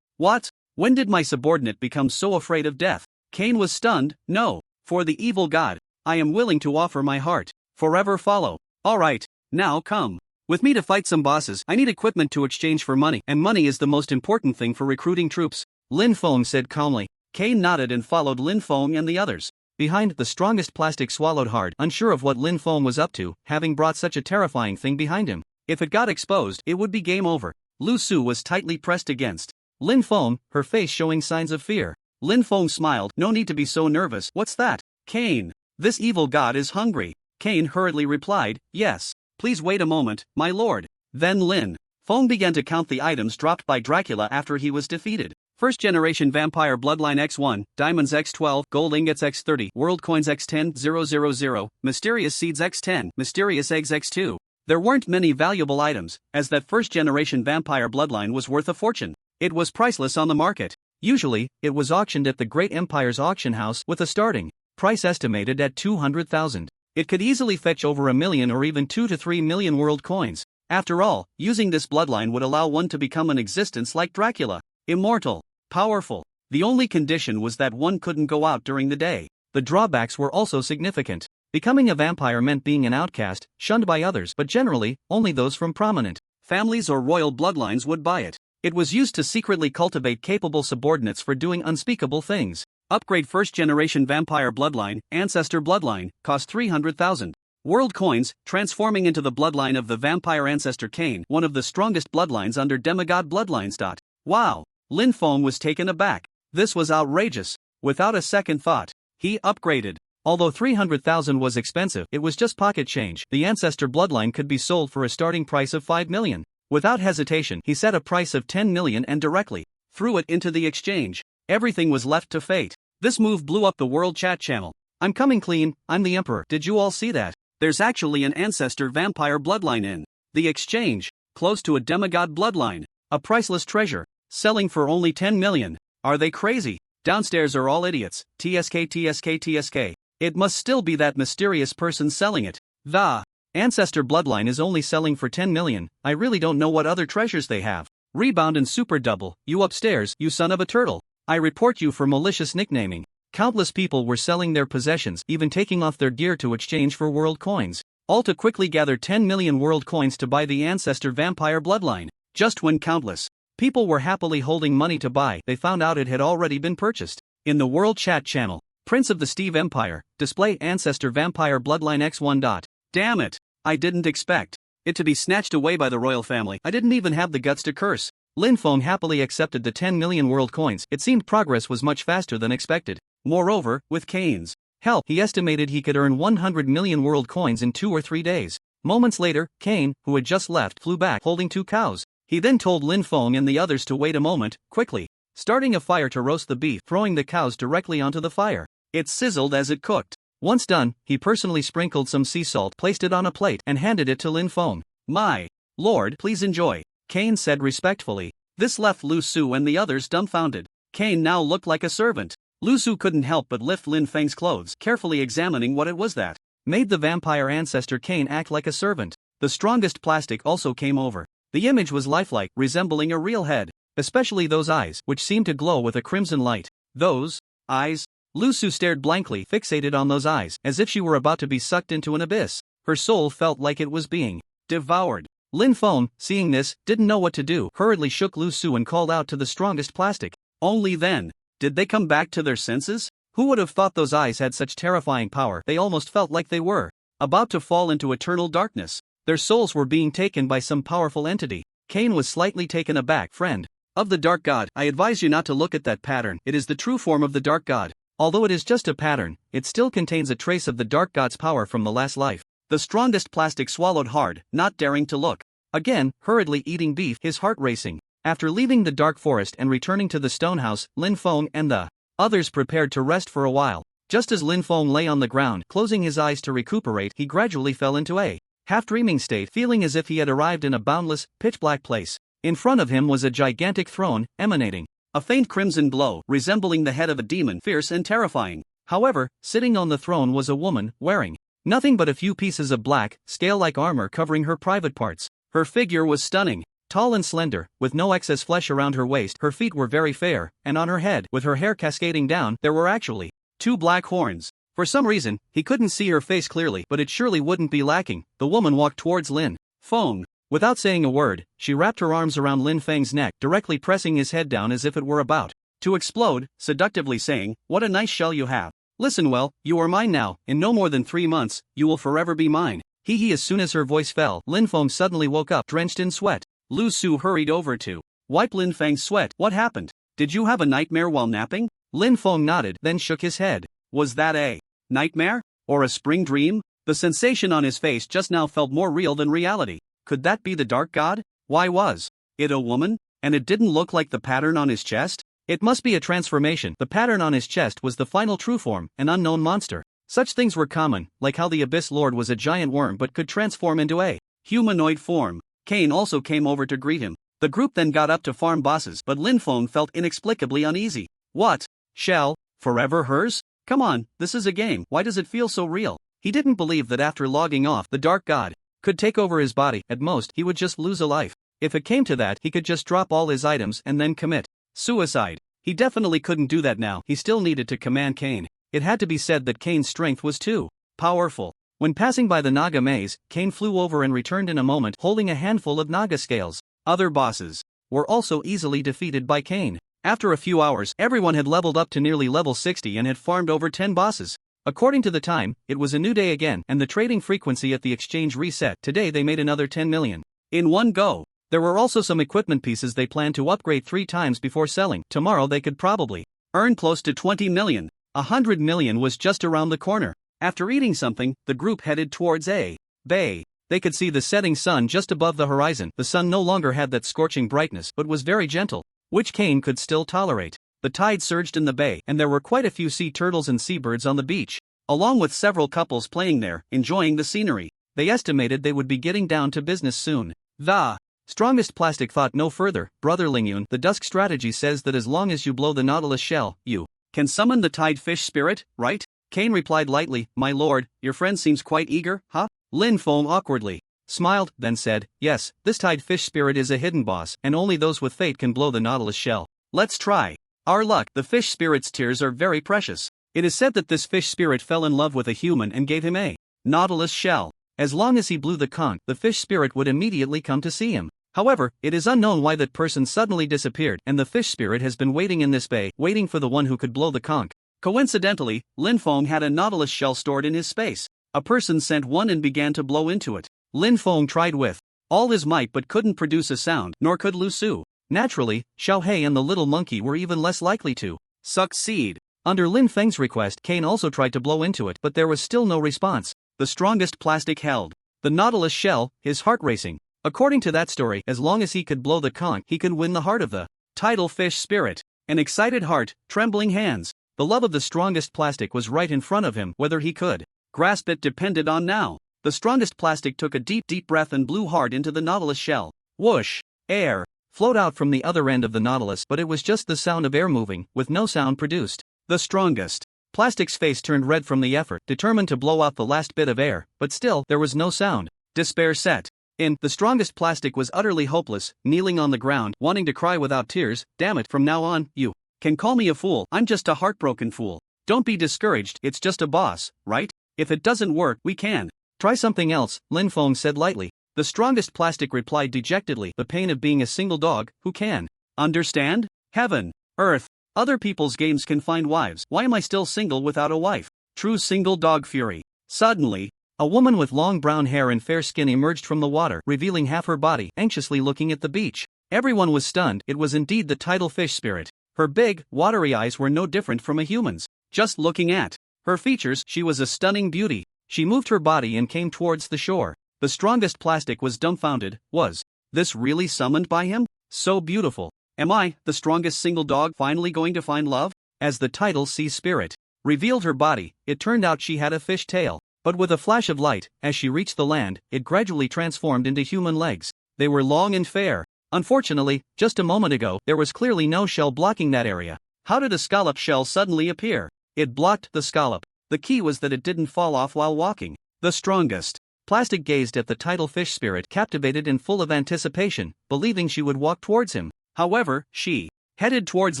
What? When did my subordinate become so afraid of death? Cain was stunned. No. For the evil god, I am willing to offer my heart. Forever follow. Alright, now come with me to fight some bosses. I need equipment to exchange for money, and money is the most important thing for recruiting troops. Lin Feng said calmly. Cain nodded and followed Lin Feng and the others. Behind, the strongest plastic swallowed hard, unsure of what Lin Feng was up to, having brought such a terrifying thing behind him. If it got exposed, it would be game over. Lu Su was tightly pressed against Lin Feng, her face showing signs of fear. Lin Feng smiled. No need to be so nervous. What's that? Cain. This evil god is hungry. Cain hurriedly replied, yes. Please wait a moment, my lord. Then Lin Feng began to count the items dropped by Dracula after he was defeated. First generation vampire bloodline X1, diamonds X12, gold ingots X30, world coins X10, 000, mysterious seeds X10, mysterious eggs X2. There weren't many valuable items, as that first generation vampire bloodline was worth a fortune. It was priceless on the market. Usually, it was auctioned at the Great Empire's auction house with a starting price estimated at 200,000. It could easily fetch over 1 million or even 2 to 3 million world coins. After all, using this bloodline would allow one to become an existence like Dracula. Immortal. Powerful. The only condition was that one couldn't go out during the day. The drawbacks were also significant. Becoming a vampire meant being an outcast, shunned by others, but generally, only those from prominent families or royal bloodlines would buy it. It was used to secretly cultivate capable subordinates for doing unspeakable things. Upgrade first generation vampire bloodline, ancestor bloodline, cost 300,000 world coins, transforming into the bloodline of the vampire ancestor Cain, one of the strongest bloodlines under demigod bloodlines. Wow. Lin Feng was taken aback. This was outrageous. Without a second thought, he upgraded. Although 300,000 was expensive, it was just pocket change. The ancestor bloodline could be sold for a starting price of 5 million. Without hesitation, he set a price of 10 million and directly threw it into the exchange. Everything was left to fate. This move blew up the world chat channel. I'm coming clean, I'm the emperor. Did you all see that? There's actually an ancestor vampire bloodline in the exchange, close to a demigod bloodline. A priceless treasure. Selling for only 10 million. Are they crazy? Downstairs are all idiots. TSK TSK TSK. It must still be that mysterious person selling it. The ancestor bloodline is only selling for 10 million. I really don't know what other treasures they have. Rebound and super double. You upstairs, you son of a turtle. I report you for malicious nicknaming. Countless people were selling their possessions, even taking off their gear to exchange for world coins. All to quickly gather 10 million world coins to buy the ancestor vampire bloodline. Just when countless people were happily holding money to buy, they found out it had already been purchased. In the world chat channel, Prince of the Steve Empire, display ancestor vampire bloodline X1. Damn it. I didn't expect it to be snatched away by the royal family. I didn't even have the guts to curse. Lin Feng happily accepted the 10 million world coins. It seemed progress was much faster than expected. Moreover, with Cain's help, he estimated he could earn 100 million world coins in 2 or 3 days. Moments later, Cain, who had just left, flew back holding 2 cows. He then told Lin Feng and the others to wait a moment, quickly starting a fire to roast the beef, throwing the cows directly onto the fire. It sizzled as it cooked. Once done, he personally sprinkled some sea salt, placed it on a plate, and handed it to Lin Feng. My lord, please enjoy, Cain said respectfully. This left Lu Su and the others dumbfounded. Cain now looked like a servant. Lu Su couldn't help but lift Lin Feng's clothes, carefully examining what it was that made the vampire ancestor Cain act like a servant. The strongest plastic also came over. The image was lifelike, resembling a real head, especially those eyes, which seemed to glow with a crimson light. Those eyes? Lu Su stared blankly, fixated on those eyes, as if she were about to be sucked into an abyss. Her soul felt like it was being devoured. Lin Feng, seeing this, didn't know what to do, hurriedly shook Lu Su and called out to the strongest plastic. Only then did they come back to their senses? Who would have thought those eyes had such terrifying power? They almost felt like they were about to fall into eternal darkness. Their souls were being taken by some powerful entity. Cain was slightly taken aback. Friend of the Dark God, I advise you not to look at that pattern. It is the true form of the Dark God. Although it is just a pattern, it still contains a trace of the Dark God's power from the last life. The strongest plastic swallowed hard, not daring to look. Again, hurriedly eating beef, his heart racing. After leaving the dark forest and returning to the stone house, Lin Feng and the others prepared to rest for a while. Just as Lin Feng lay on the ground, closing his eyes to recuperate, he gradually fell into a half-dreaming state, feeling as if he had arrived in a boundless, pitch-black place. In front of him was a gigantic throne, emanating a faint crimson glow, resembling the head of a demon, fierce and terrifying. However, sitting on the throne was a woman, wearing nothing but a few pieces of black, scale-like armor covering her private parts. Her figure was stunning. Tall and slender, with no excess flesh around her waist, her feet were very fair, and on her head, with her hair cascading down, there were actually 2 black horns. For some reason, he couldn't see her face clearly, but it surely wouldn't be lacking. The woman walked towards Lin Feng. Without saying a word, she wrapped her arms around Lin Feng's neck, directly pressing his head down as if it were about to explode, seductively saying, "What a nice shell you have. Listen well, you are mine now. In no more than 3 months, you will forever be mine." As soon as her voice fell, Lin Feng suddenly woke up, drenched in sweat. Lu Su hurried over to wipe Lin Feng's sweat. "What happened? Did you have a nightmare while napping?" Lin Feng nodded, then shook his head. Was that a nightmare? Or a spring dream? The sensation on his face just now felt more real than reality. Could that be the Dark God? Why was it a woman? And it didn't look like the pattern on his chest? It must be a transformation. The pattern on his chest was the final true form, an unknown monster. Such things were common, like how the Abyss Lord was a giant worm but could transform into a humanoid form. Cain also came over to greet him. The group then got up to farm bosses, but Lin Feng felt inexplicably uneasy. What? Shell? Forever hers? Come on, this is a game. Why does it feel so real? He didn't believe that after logging off, the Dark God could take over his body. At most, he would just lose a life. If it came to that, he could just drop all his items and then commit suicide. He definitely couldn't do that now. He still needed to command Cain. It had to be said that Cain's strength was too powerful. When passing by the Naga maze, Cain flew over and returned in a moment, holding a handful of Naga scales. Other bosses were also easily defeated by Cain. After a few hours, everyone had leveled up to nearly level 60 and had farmed over 10 bosses. According to the time, it was a new day again, and the trading frequency at the exchange reset. Today they made another 10 million in one go. There were also some equipment pieces they planned to upgrade 3 times before selling. Tomorrow they could probably earn close to 20 million. 100 million was just around the corner. After eating something, the group headed towards a bay. They could see the setting sun just above the horizon. The sun no longer had that scorching brightness but was very gentle, which Cain could still tolerate. The tide surged in the bay, and there were quite a few sea turtles and seabirds on the beach, along with several couples playing there, enjoying the scenery. They estimated they would be getting down to business soon. The strongest plastic thought no further. Brother Lingyun, the Dusk strategy says that as long as you blow the Nautilus shell, you can summon the tide fish spirit, right? Cain replied lightly, "My lord, your friend seems quite eager, huh?" Lin Feng awkwardly smiled, then said, "Yes, this tide fish spirit is a hidden boss, and only those with fate can blow the Nautilus shell. Let's try our luck." The fish spirit's tears are very precious. It is said that this fish spirit fell in love with a human and gave him a Nautilus shell. As long as he blew the conch, the fish spirit would immediately come to see him. However, it is unknown why that person suddenly disappeared, and the fish spirit has been waiting in this bay, waiting for the one who could blow the conch. Coincidentally, Lin Feng had a Nautilus shell stored in his space. A person sent one and began to blow into it. Lin Feng tried with all his might but couldn't produce a sound, nor could Lu Su. Naturally, Xiao He and the little monkey were even less likely to succeed. Under Lin Feng's request, Cain also tried to blow into it, but there was still no response. The strongest plastic held the Nautilus shell, his heart racing. According to that story, as long as he could blow the conch, he could win the heart of the tidal fish spirit. An excited heart, trembling hands. The love of the strongest plastic was right in front of him. Whether he could grasp it depended on now. The strongest plastic took a deep breath and blew hard into the Nautilus shell. Whoosh! Air flowed out from the other end of the Nautilus, but it was just the sound of air moving, with no sound produced. The strongest plastic's face turned red from the effort, determined to blow out the last bit of air, but still, there was no sound. Despair set in. The strongest plastic was utterly hopeless, kneeling on the ground, wanting to cry without tears. "Damn it, from now on, you can call me a fool. I'm just a heartbroken fool." Don't be discouraged, it's just a boss, right? If it doesn't work, we can Try something else, Lin Feng said lightly. The strongest plastic replied dejectedly, the pain of being a single dog, who can understand? Heaven, earth, other people's games can find wives. Why am I still single without a wife? True single dog fury. Suddenly, a woman with long brown hair and fair skin emerged from the water, revealing half her body, anxiously looking at the beach. Everyone was stunned. It was indeed the tidal fish spirit. Her big, watery eyes were no different from a human's. Just looking at her features, she was a stunning beauty. She moved her body and came towards the shore. The strongest plastic was dumbfounded. Was this really summoned by him? So beautiful. Am I, the strongest single dog, finally going to find love? As the tidal sea spirit revealed her body, it turned out she had a fish tail. But with a flash of light, as she reached the land, it gradually transformed into human legs. They were long and fair. Unfortunately, just a moment ago, there was clearly no shell blocking that area. How did a scallop shell suddenly appear? It blocked the scallop. The key was that it didn't fall off while walking. The strongest plastic gazed at the tidal fish spirit, captivated and full of anticipation, believing she would walk towards him. However, she headed towards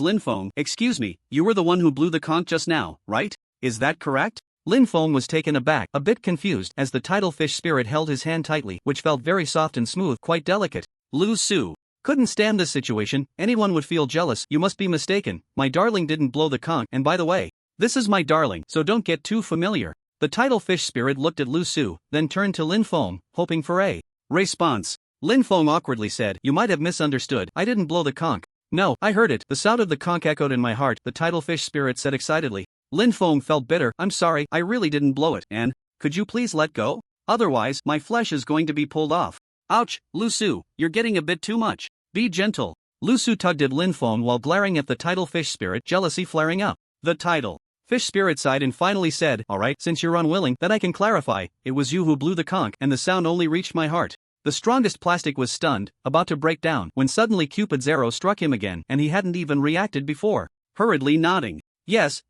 Lin Feng. Excuse me, you were the one who blew the conch just now, right? Is that correct? Lin Feng was taken aback, a bit confused, as the tidal fish spirit held his hand tightly, which felt very soft and smooth, quite delicate. Lu Su couldn't stand this situation. Anyone would feel jealous. You must be mistaken. My darling didn't blow the conch, and by the way, this is my darling, so don't get too familiar. The tidal fish spirit looked at Lu Su, then turned to Lin Feng, hoping for a response. Lin Feng awkwardly said, "You might have misunderstood. I didn't blow the conch." "No, I heard it." The sound of the conch echoed in my heart, the tidal fish spirit said excitedly. Lin Feng felt bitter. "I'm sorry, I really didn't blow it, and could you please let go? Otherwise, my flesh is going to be pulled off." "Ouch, Lu Su, you're getting a bit too much. Be gentle." Lu Su tugged at Lin Feng while glaring at the tidal fish spirit, jealousy flaring up. The tidal fish spirit sighed and finally said, "Alright, since you're unwilling, then I can clarify. It was you who blew the conch, and the sound only reached my heart." The strongest plastic was stunned, about to break down, when suddenly Cupid's arrow struck him again, and he hadn't even reacted before. Hurriedly nodding. Yes,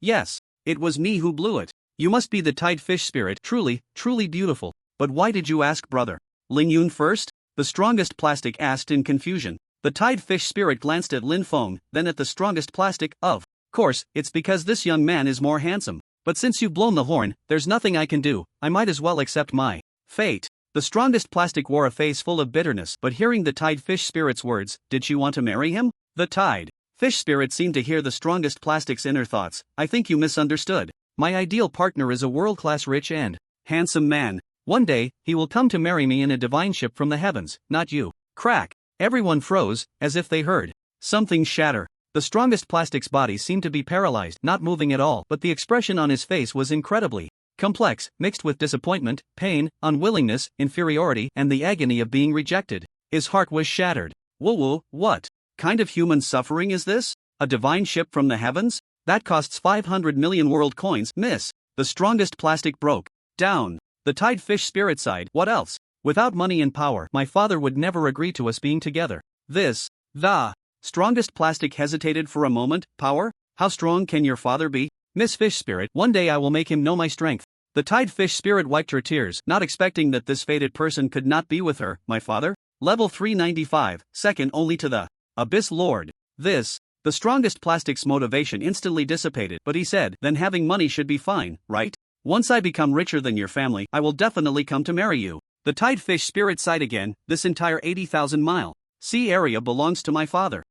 it was me who blew it. You must be the tide fish spirit, truly, truly beautiful. But why did you ask, brother? Ling Yun first? The strongest plastic asked in confusion. The tide fish spirit glanced at Lin Feng, then at the strongest plastic. Of course, it's because this young man is more handsome. But since you've blown the horn, there's nothing I can do. I might as well accept my fate. The strongest plastic wore a face full of bitterness, but hearing the tide fish spirit's words, did she want to marry him? The tide fish spirit seemed to hear the strongest plastic's inner thoughts. "I think you misunderstood. My ideal partner is a world-class rich and handsome man. One day, he will come to marry me in a divine ship from the heavens, not you." Crack! Everyone froze, as if they heard something shatter. The strongest plastic's body seemed to be paralyzed, not moving at all, but the expression on his face was incredibly complex, mixed with disappointment, pain, unwillingness, inferiority, and the agony of being rejected. His heart was shattered. Woo-woo, what kind of human suffering is this? A divine ship from the heavens? That costs 500 million world coins, miss. The strongest plastic broke down. The tide fish spirit sighed. What else? Without money and power, my father would never agree to us being together. The strongest plastic hesitated for a moment. Power? How strong can your father be? Miss Fish Spirit, one day I will make him know my strength. The tide fish spirit wiped her tears, not expecting that this fated person could not be with her. My father? Level 395, second only to the Abyss Lord. The strongest plastic's motivation instantly dissipated, but he said, then having money should be fine, right? Once I become richer than your family, I will definitely come to marry you. The tide fish spirit sighed again. This entire 80,000 mile sea area belongs to my father.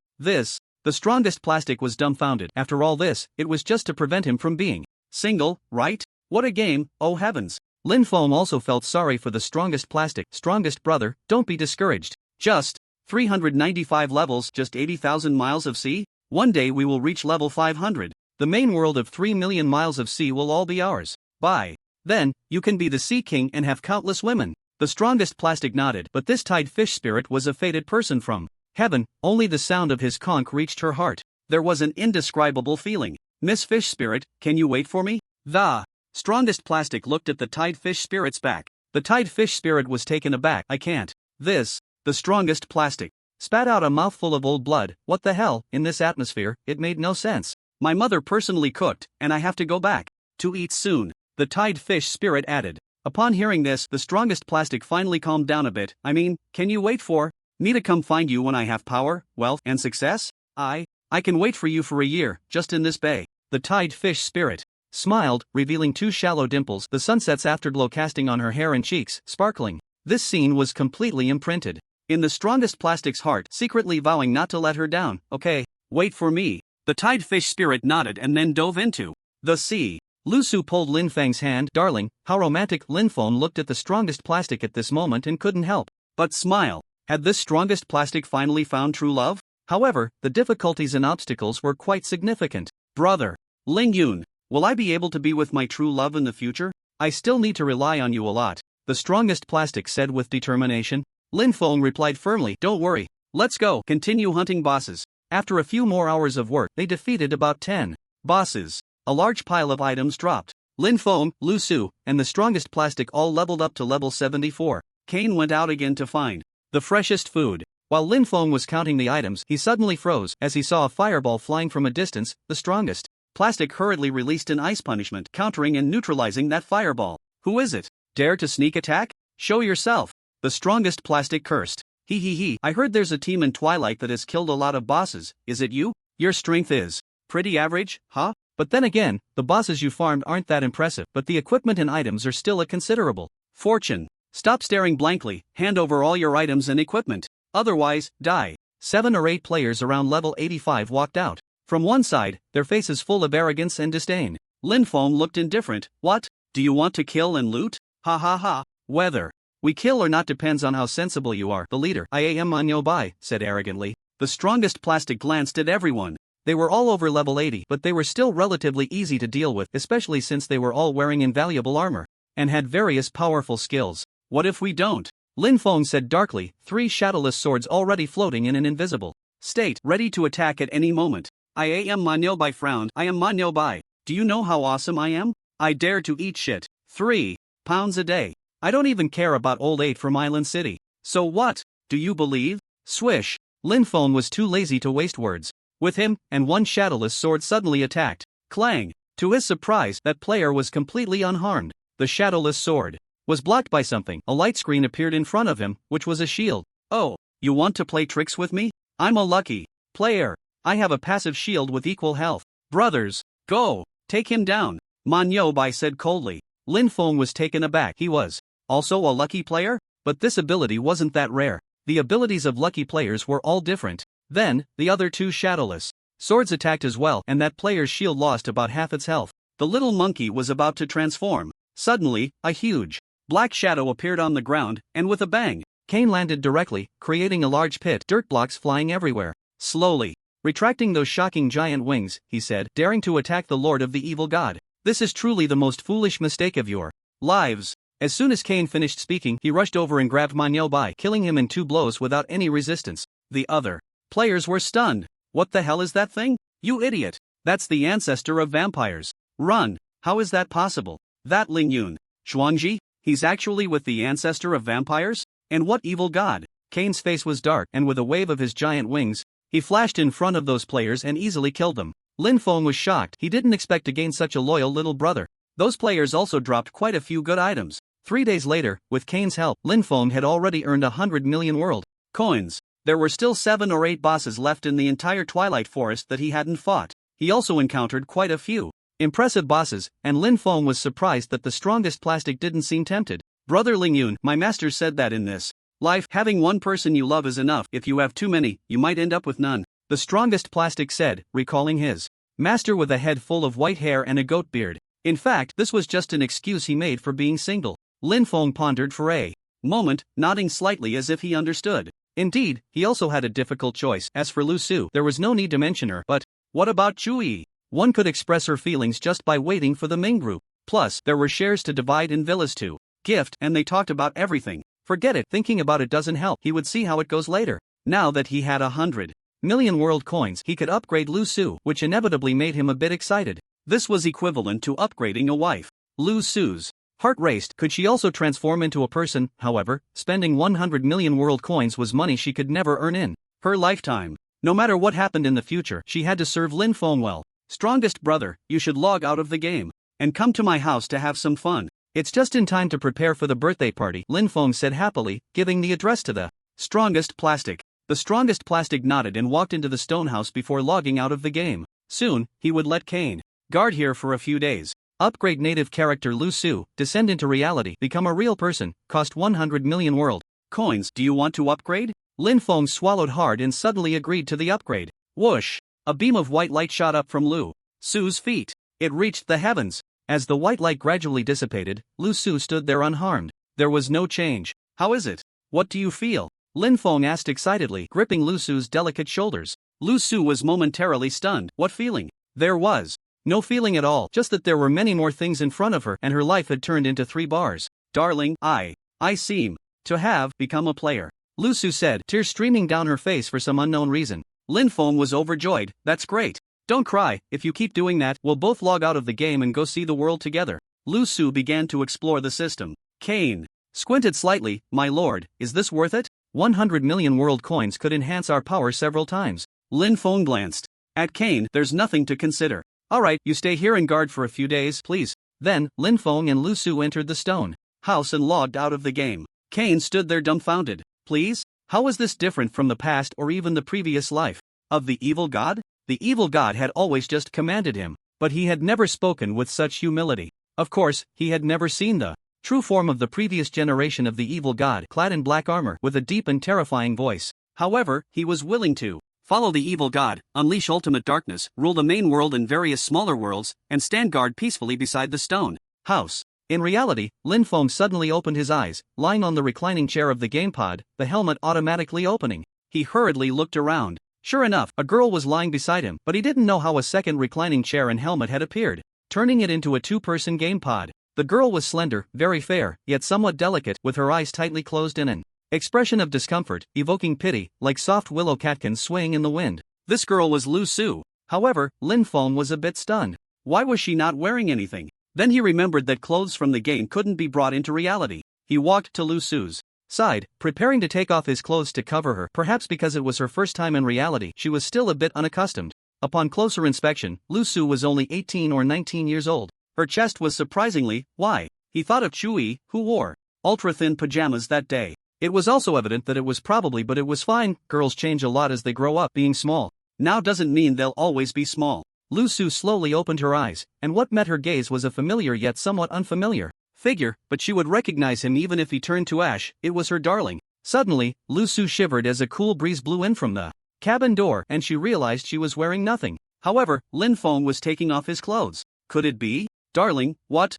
The strongest plastic was dumbfounded. After all this, it was just to prevent him from being single, right? What a game, oh heavens. Lin Feng also felt sorry for the strongest plastic. Strongest brother, don't be discouraged. Just 395 levels, just 80,000 miles of sea? One day we will reach level 500. The main world of 3 million miles of sea will all be ours. By then, you can be the Sea King and have countless women. The strongest plastic nodded, but this tide fish spirit was a fated person from heaven. Only the sound of his conch reached her heart. There was an indescribable feeling. Miss Fish Spirit, can you wait for me? The strongest plastic looked at the tide fish spirit's back. The tide fish spirit was taken aback. I can't. The strongest plastic spat out a mouthful of old blood. What the hell, in this atmosphere, it made no sense. My mother personally cooked, and I have to go back to eat soon. The tide fish spirit added. Upon hearing this, the strongest plastic finally calmed down a bit. I mean, can you wait for me to come find you when I have power, wealth, and success? I can wait for you for a year, just in this bay. The tide fish spirit smiled, revealing two shallow dimples, the sunset's afterglow casting on her hair and cheeks, sparkling. This scene was completely imprinted in the strongest plastic's heart, secretly vowing not to let her down. Okay, wait for me. The tide fish spirit nodded and then dove into the sea. Lu Su pulled Lin Feng's hand. Darling, how romantic. Lin Feng looked at the strongest plastic at this moment and couldn't help but smile. Had this strongest plastic finally found true love? However, the difficulties and obstacles were quite significant. Brother, Ling Yun, will I be able to be with my true love in the future? I still need to rely on you a lot, the strongest plastic said with determination. Lin Feng replied firmly, don't worry, let's go. Continue hunting bosses. After a few more hours of work, they defeated about 10 bosses. A large pile of items dropped. Lin Feng, Lu Su, and the strongest plastic all leveled up to level 74. Cain went out again to find the freshest food. While Lin Feng was counting the items, he suddenly froze as he saw a fireball flying from a distance. The strongest plastic hurriedly released an ice punishment, countering and neutralizing that fireball. Who is it? Dare to sneak attack? Show yourself. The strongest plastic cursed. He. I heard there's a team in Twilight that has killed a lot of bosses. Is it you? Your strength is pretty average, huh? But then again, the bosses you farmed aren't that impressive, but the equipment and items are still a considerable fortune. Stop staring blankly, hand over all your items and equipment. Otherwise, die. 7 or 8 players around level 85 walked out. From one side, their faces full of arrogance and disdain. Lin Feng looked indifferent. What? Do you want to kill and loot? Ha ha ha. Whether we kill or not depends on how sensible you are. The leader, I am Manyo Bai, said arrogantly. The strongest plastic glanced at everyone. They were all over level 80, but they were still relatively easy to deal with, especially since they were all wearing invaluable armor and had various powerful skills. What if we don't? Lin Feng said darkly, 3 shadowless swords already floating in an invisible state, ready to attack at any moment. I am Manyo Bai frowned. I am Manyo Bai. Do you know how awesome I am? I dare to eat shit. 3 pounds a day. I don't even care about old 8 from Island City. So what? Do you believe? Swish. Lin Feng was too lazy to waste words. With him, and one shadowless sword suddenly attacked. Clang! To his surprise, that player was completely unharmed. The shadowless sword was blocked by something. A light screen appeared in front of him, which was a shield. Oh, you want to play tricks with me? I'm a lucky player. I have a passive shield with equal health. Brothers, go! Take him down, Manyo Bai said coldly. Lin Feng was taken aback. He was also a lucky player? But this ability wasn't that rare. The abilities of lucky players were all different. Then, the other 2 shadowless swords attacked as well, and that player's shield lost about half its health. The little monkey was about to transform. Suddenly, a huge black shadow appeared on the ground, and with a bang, Cain landed directly, creating a large pit, dirt blocks flying everywhere. Slowly retracting those shocking giant wings, he said, daring to attack the Lord of the Evil God. This is truly the most foolish mistake of your lives. As soon as Cain finished speaking, he rushed over and grabbed Manyo Bai, killing him in 2 blows without any resistance. The other players were stunned. What the hell is that thing? You idiot! That's the ancestor of vampires. Run! How is that possible? That Ling Yun, Xuanji, he's actually with the ancestor of vampires? And what evil god? Cain's face was dark, and with a wave of his giant wings, he flashed in front of those players and easily killed them. Lin Feng was shocked. He didn't expect to gain such a loyal little brother. Those players also dropped quite a few good items. 3 days later, with Cain's help, Lin Feng had already earned 100 million world coins. There were still 7 or 8 bosses left in the entire Twilight Forest that he hadn't fought. He also encountered quite a few impressive bosses, and Lin Feng was surprised that the strongest plastic didn't seem tempted. Brother Ling Yun, my master said that in this life, having one person you love is enough. If you have too many, you might end up with none. The strongest plastic said, recalling his master with a head full of white hair and a goat beard. In fact, this was just an excuse he made for being single. Lin Feng pondered for a moment, nodding slightly as if he understood. Indeed, he also had a difficult choice. As for Lu Su, there was no need to mention her, but what about Chui? One could express her feelings just by waiting for the Ming group. Plus, there were shares to divide in villas to gift, and they talked about everything. Forget it, thinking about it doesn't help. He would see how it goes later. Now that he had 100 million world coins, he could upgrade Lu Su, which inevitably made him a bit excited. This was equivalent to upgrading a wife. Lu Su's heart raced. Could she also transform into a person? However, spending 100 million world coins was money she could never earn in her lifetime. No matter what happened in the future, she had to serve Lin Feng well. Strongest brother, you should log out of the game and come to my house to have some fun. It's just in time to prepare for the birthday party, Lin Feng said happily, giving the address to the strongest plastic. The strongest plastic nodded and walked into the stone house before logging out of the game. Soon, he would let Cain guard here for a few days. Upgrade native character Lu Su, descend into reality, become a real person, cost 100 million world coins. Do you want to upgrade? Lin Feng swallowed hard and suddenly agreed to the upgrade. Whoosh! A beam of white light shot up from Lu Su's feet. It reached the heavens. As the white light gradually dissipated, Lu Su stood there unharmed. There was no change. How is it? What do you feel? Lin Feng asked excitedly, gripping Lu Su's delicate shoulders. Lu Su was momentarily stunned. What feeling? There was no feeling at all, just that there were many more things in front of her and her life had turned into 3 bars. Darling, I seem to have become a player, Lu Su said, tears streaming down her face for some unknown reason. Lin Feng was overjoyed. That's great. Don't cry, if you keep doing that, we'll both log out of the game and go see the world together. Lu Su began to explore the system. Cain squinted slightly. My lord, is this worth it? 100 million world coins could enhance our power several times. Lin Feng glanced at Cain. There's nothing to consider. Alright, you stay here and guard for a few days, please. Then, Lin Feng and Lu Su entered the stone house and logged out of the game. Cain stood there dumbfounded. Please? How is this different from the past or even the previous life of the evil god? The evil god had always just commanded him, but he had never spoken with such humility. Of course, he had never seen the true form of the previous generation of the evil god, clad in black armor with a deep and terrifying voice. However, he was willing to follow the evil god, unleash ultimate darkness, rule the main world and various smaller worlds, and stand guard peacefully beside the stone house. In reality, Lin Feng suddenly opened his eyes, lying on the reclining chair of the gamepod, the helmet automatically opening. He hurriedly looked around. Sure enough, a girl was lying beside him, but he didn't know how a second reclining chair and helmet had appeared, turning it into a 2-person gamepod. The girl was slender, very fair, yet somewhat delicate, with her eyes tightly closed in an expression of discomfort, evoking pity, like soft willow catkins swaying in the wind. This girl was Lu Su. However, Lin Feng was a bit stunned. Why was she not wearing anything? Then he remembered that clothes from the game couldn't be brought into reality. He walked to Lu Su's side, preparing to take off his clothes to cover her. Perhaps because it was her first time in reality, she was still a bit unaccustomed. Upon closer inspection, Lu Su was only 18 or 19 years old. Her chest was surprisingly wide. He thought of Chui, who wore ultra-thin pajamas that day. It was also evident that it was probably, but it was fine. Girls change a lot as they grow up. Being small now doesn't mean they'll always be small. Lu Su slowly opened her eyes, and what met her gaze was a familiar yet somewhat unfamiliar figure, but she would recognize him even if he turned to ash. It was her darling. Suddenly, Lu Su shivered as a cool breeze blew in from the cabin door, and she realized she was wearing nothing. However, Lin Feng was taking off his clothes. Could it be? Darling, what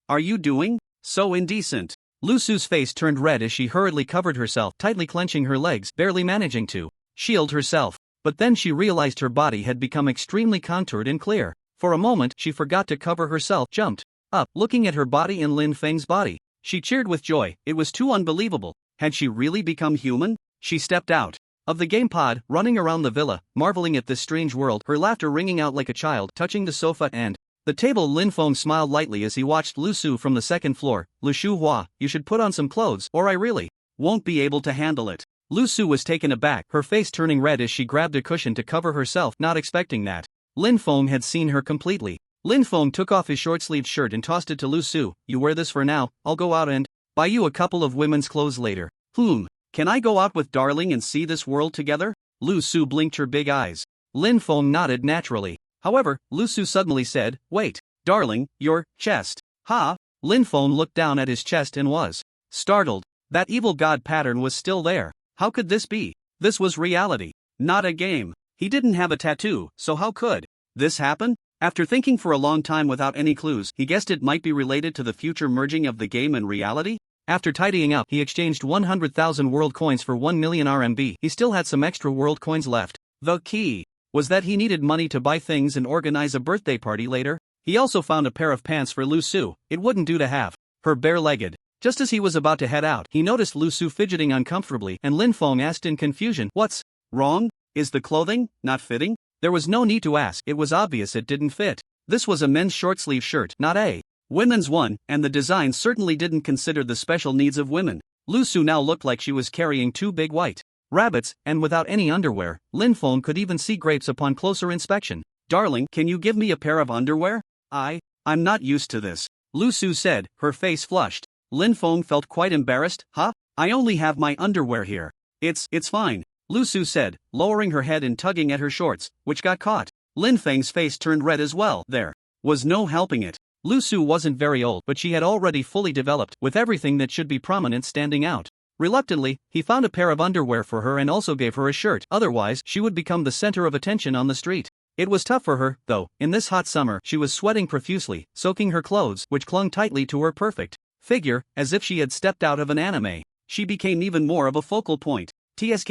are you doing? So indecent. Lu Su's face turned red as she hurriedly covered herself, tightly clenching her legs, barely managing to shield herself. But then she realized her body had become extremely contoured and clear. For a moment, she forgot to cover herself, jumped up, looking at her body and Lin Feng's body. She cheered with joy. It was too unbelievable. Had she really become human? She stepped out of the game pod, running around the villa, marveling at this strange world, her laughter ringing out like a child, touching the sofa and the table. Lin Feng smiled lightly as he watched Lu Su from the second floor. Lu Shu Hua, you should put on some clothes, or I really won't be able to handle it. Lu Su was taken aback, her face turning red as she grabbed a cushion to cover herself, not expecting that Lin Feng had seen her completely. Lin Feng took off his short-sleeved shirt and tossed it to Lu Su. You wear this for now, I'll go out and buy you a couple of women's clothes later. Can I go out with darling and see this world together? Lu Su blinked her big eyes. Lin Feng nodded naturally. However, Lu Su suddenly said, wait, darling, your chest. Ha? Lin Feng looked down at his chest and was startled. That evil god pattern was still there. How could this be? This was reality, not a game. He didn't have a tattoo, so how could this happen? After thinking for a long time without any clues, he guessed it might be related to the future merging of the game and reality. After tidying up, he exchanged 100,000 world coins for 1 million RMB. He still had some extra world coins left. The key was that he needed money to buy things and organize a birthday party later. He also found a pair of pants for Lu Su. It wouldn't do to have her bare-legged. Just as he was about to head out, he noticed Lu Su fidgeting uncomfortably, and Lin Feng asked in confusion, what's wrong? Is the clothing not fitting? There was no need to ask, it was obvious it didn't fit. This was a men's short-sleeve shirt, not a women's one, and the design certainly didn't consider the special needs of women. Lu Su now looked like she was carrying 2 big white rabbits, and without any underwear. Lin Feng could even see grapes upon closer inspection. Darling, can you give me a pair of underwear? I'm not used to this, Lu Su said, her face flushed. Lin Feng felt quite embarrassed. I only have my underwear here. It's fine, Lu Su said, lowering her head and tugging at her shorts, which got caught. Lin Feng's face turned red as well. There was no helping it. Lu Su wasn't very old, but she had already fully developed, with everything that should be prominent standing out. Reluctantly, he found a pair of underwear for her and also gave her a shirt, otherwise she would become the center of attention on the street. It was tough for her, though. In this hot summer, she was sweating profusely, soaking her clothes, which clung tightly to her perfect figure, as if she had stepped out of an anime. She became even more of a focal point. TSK,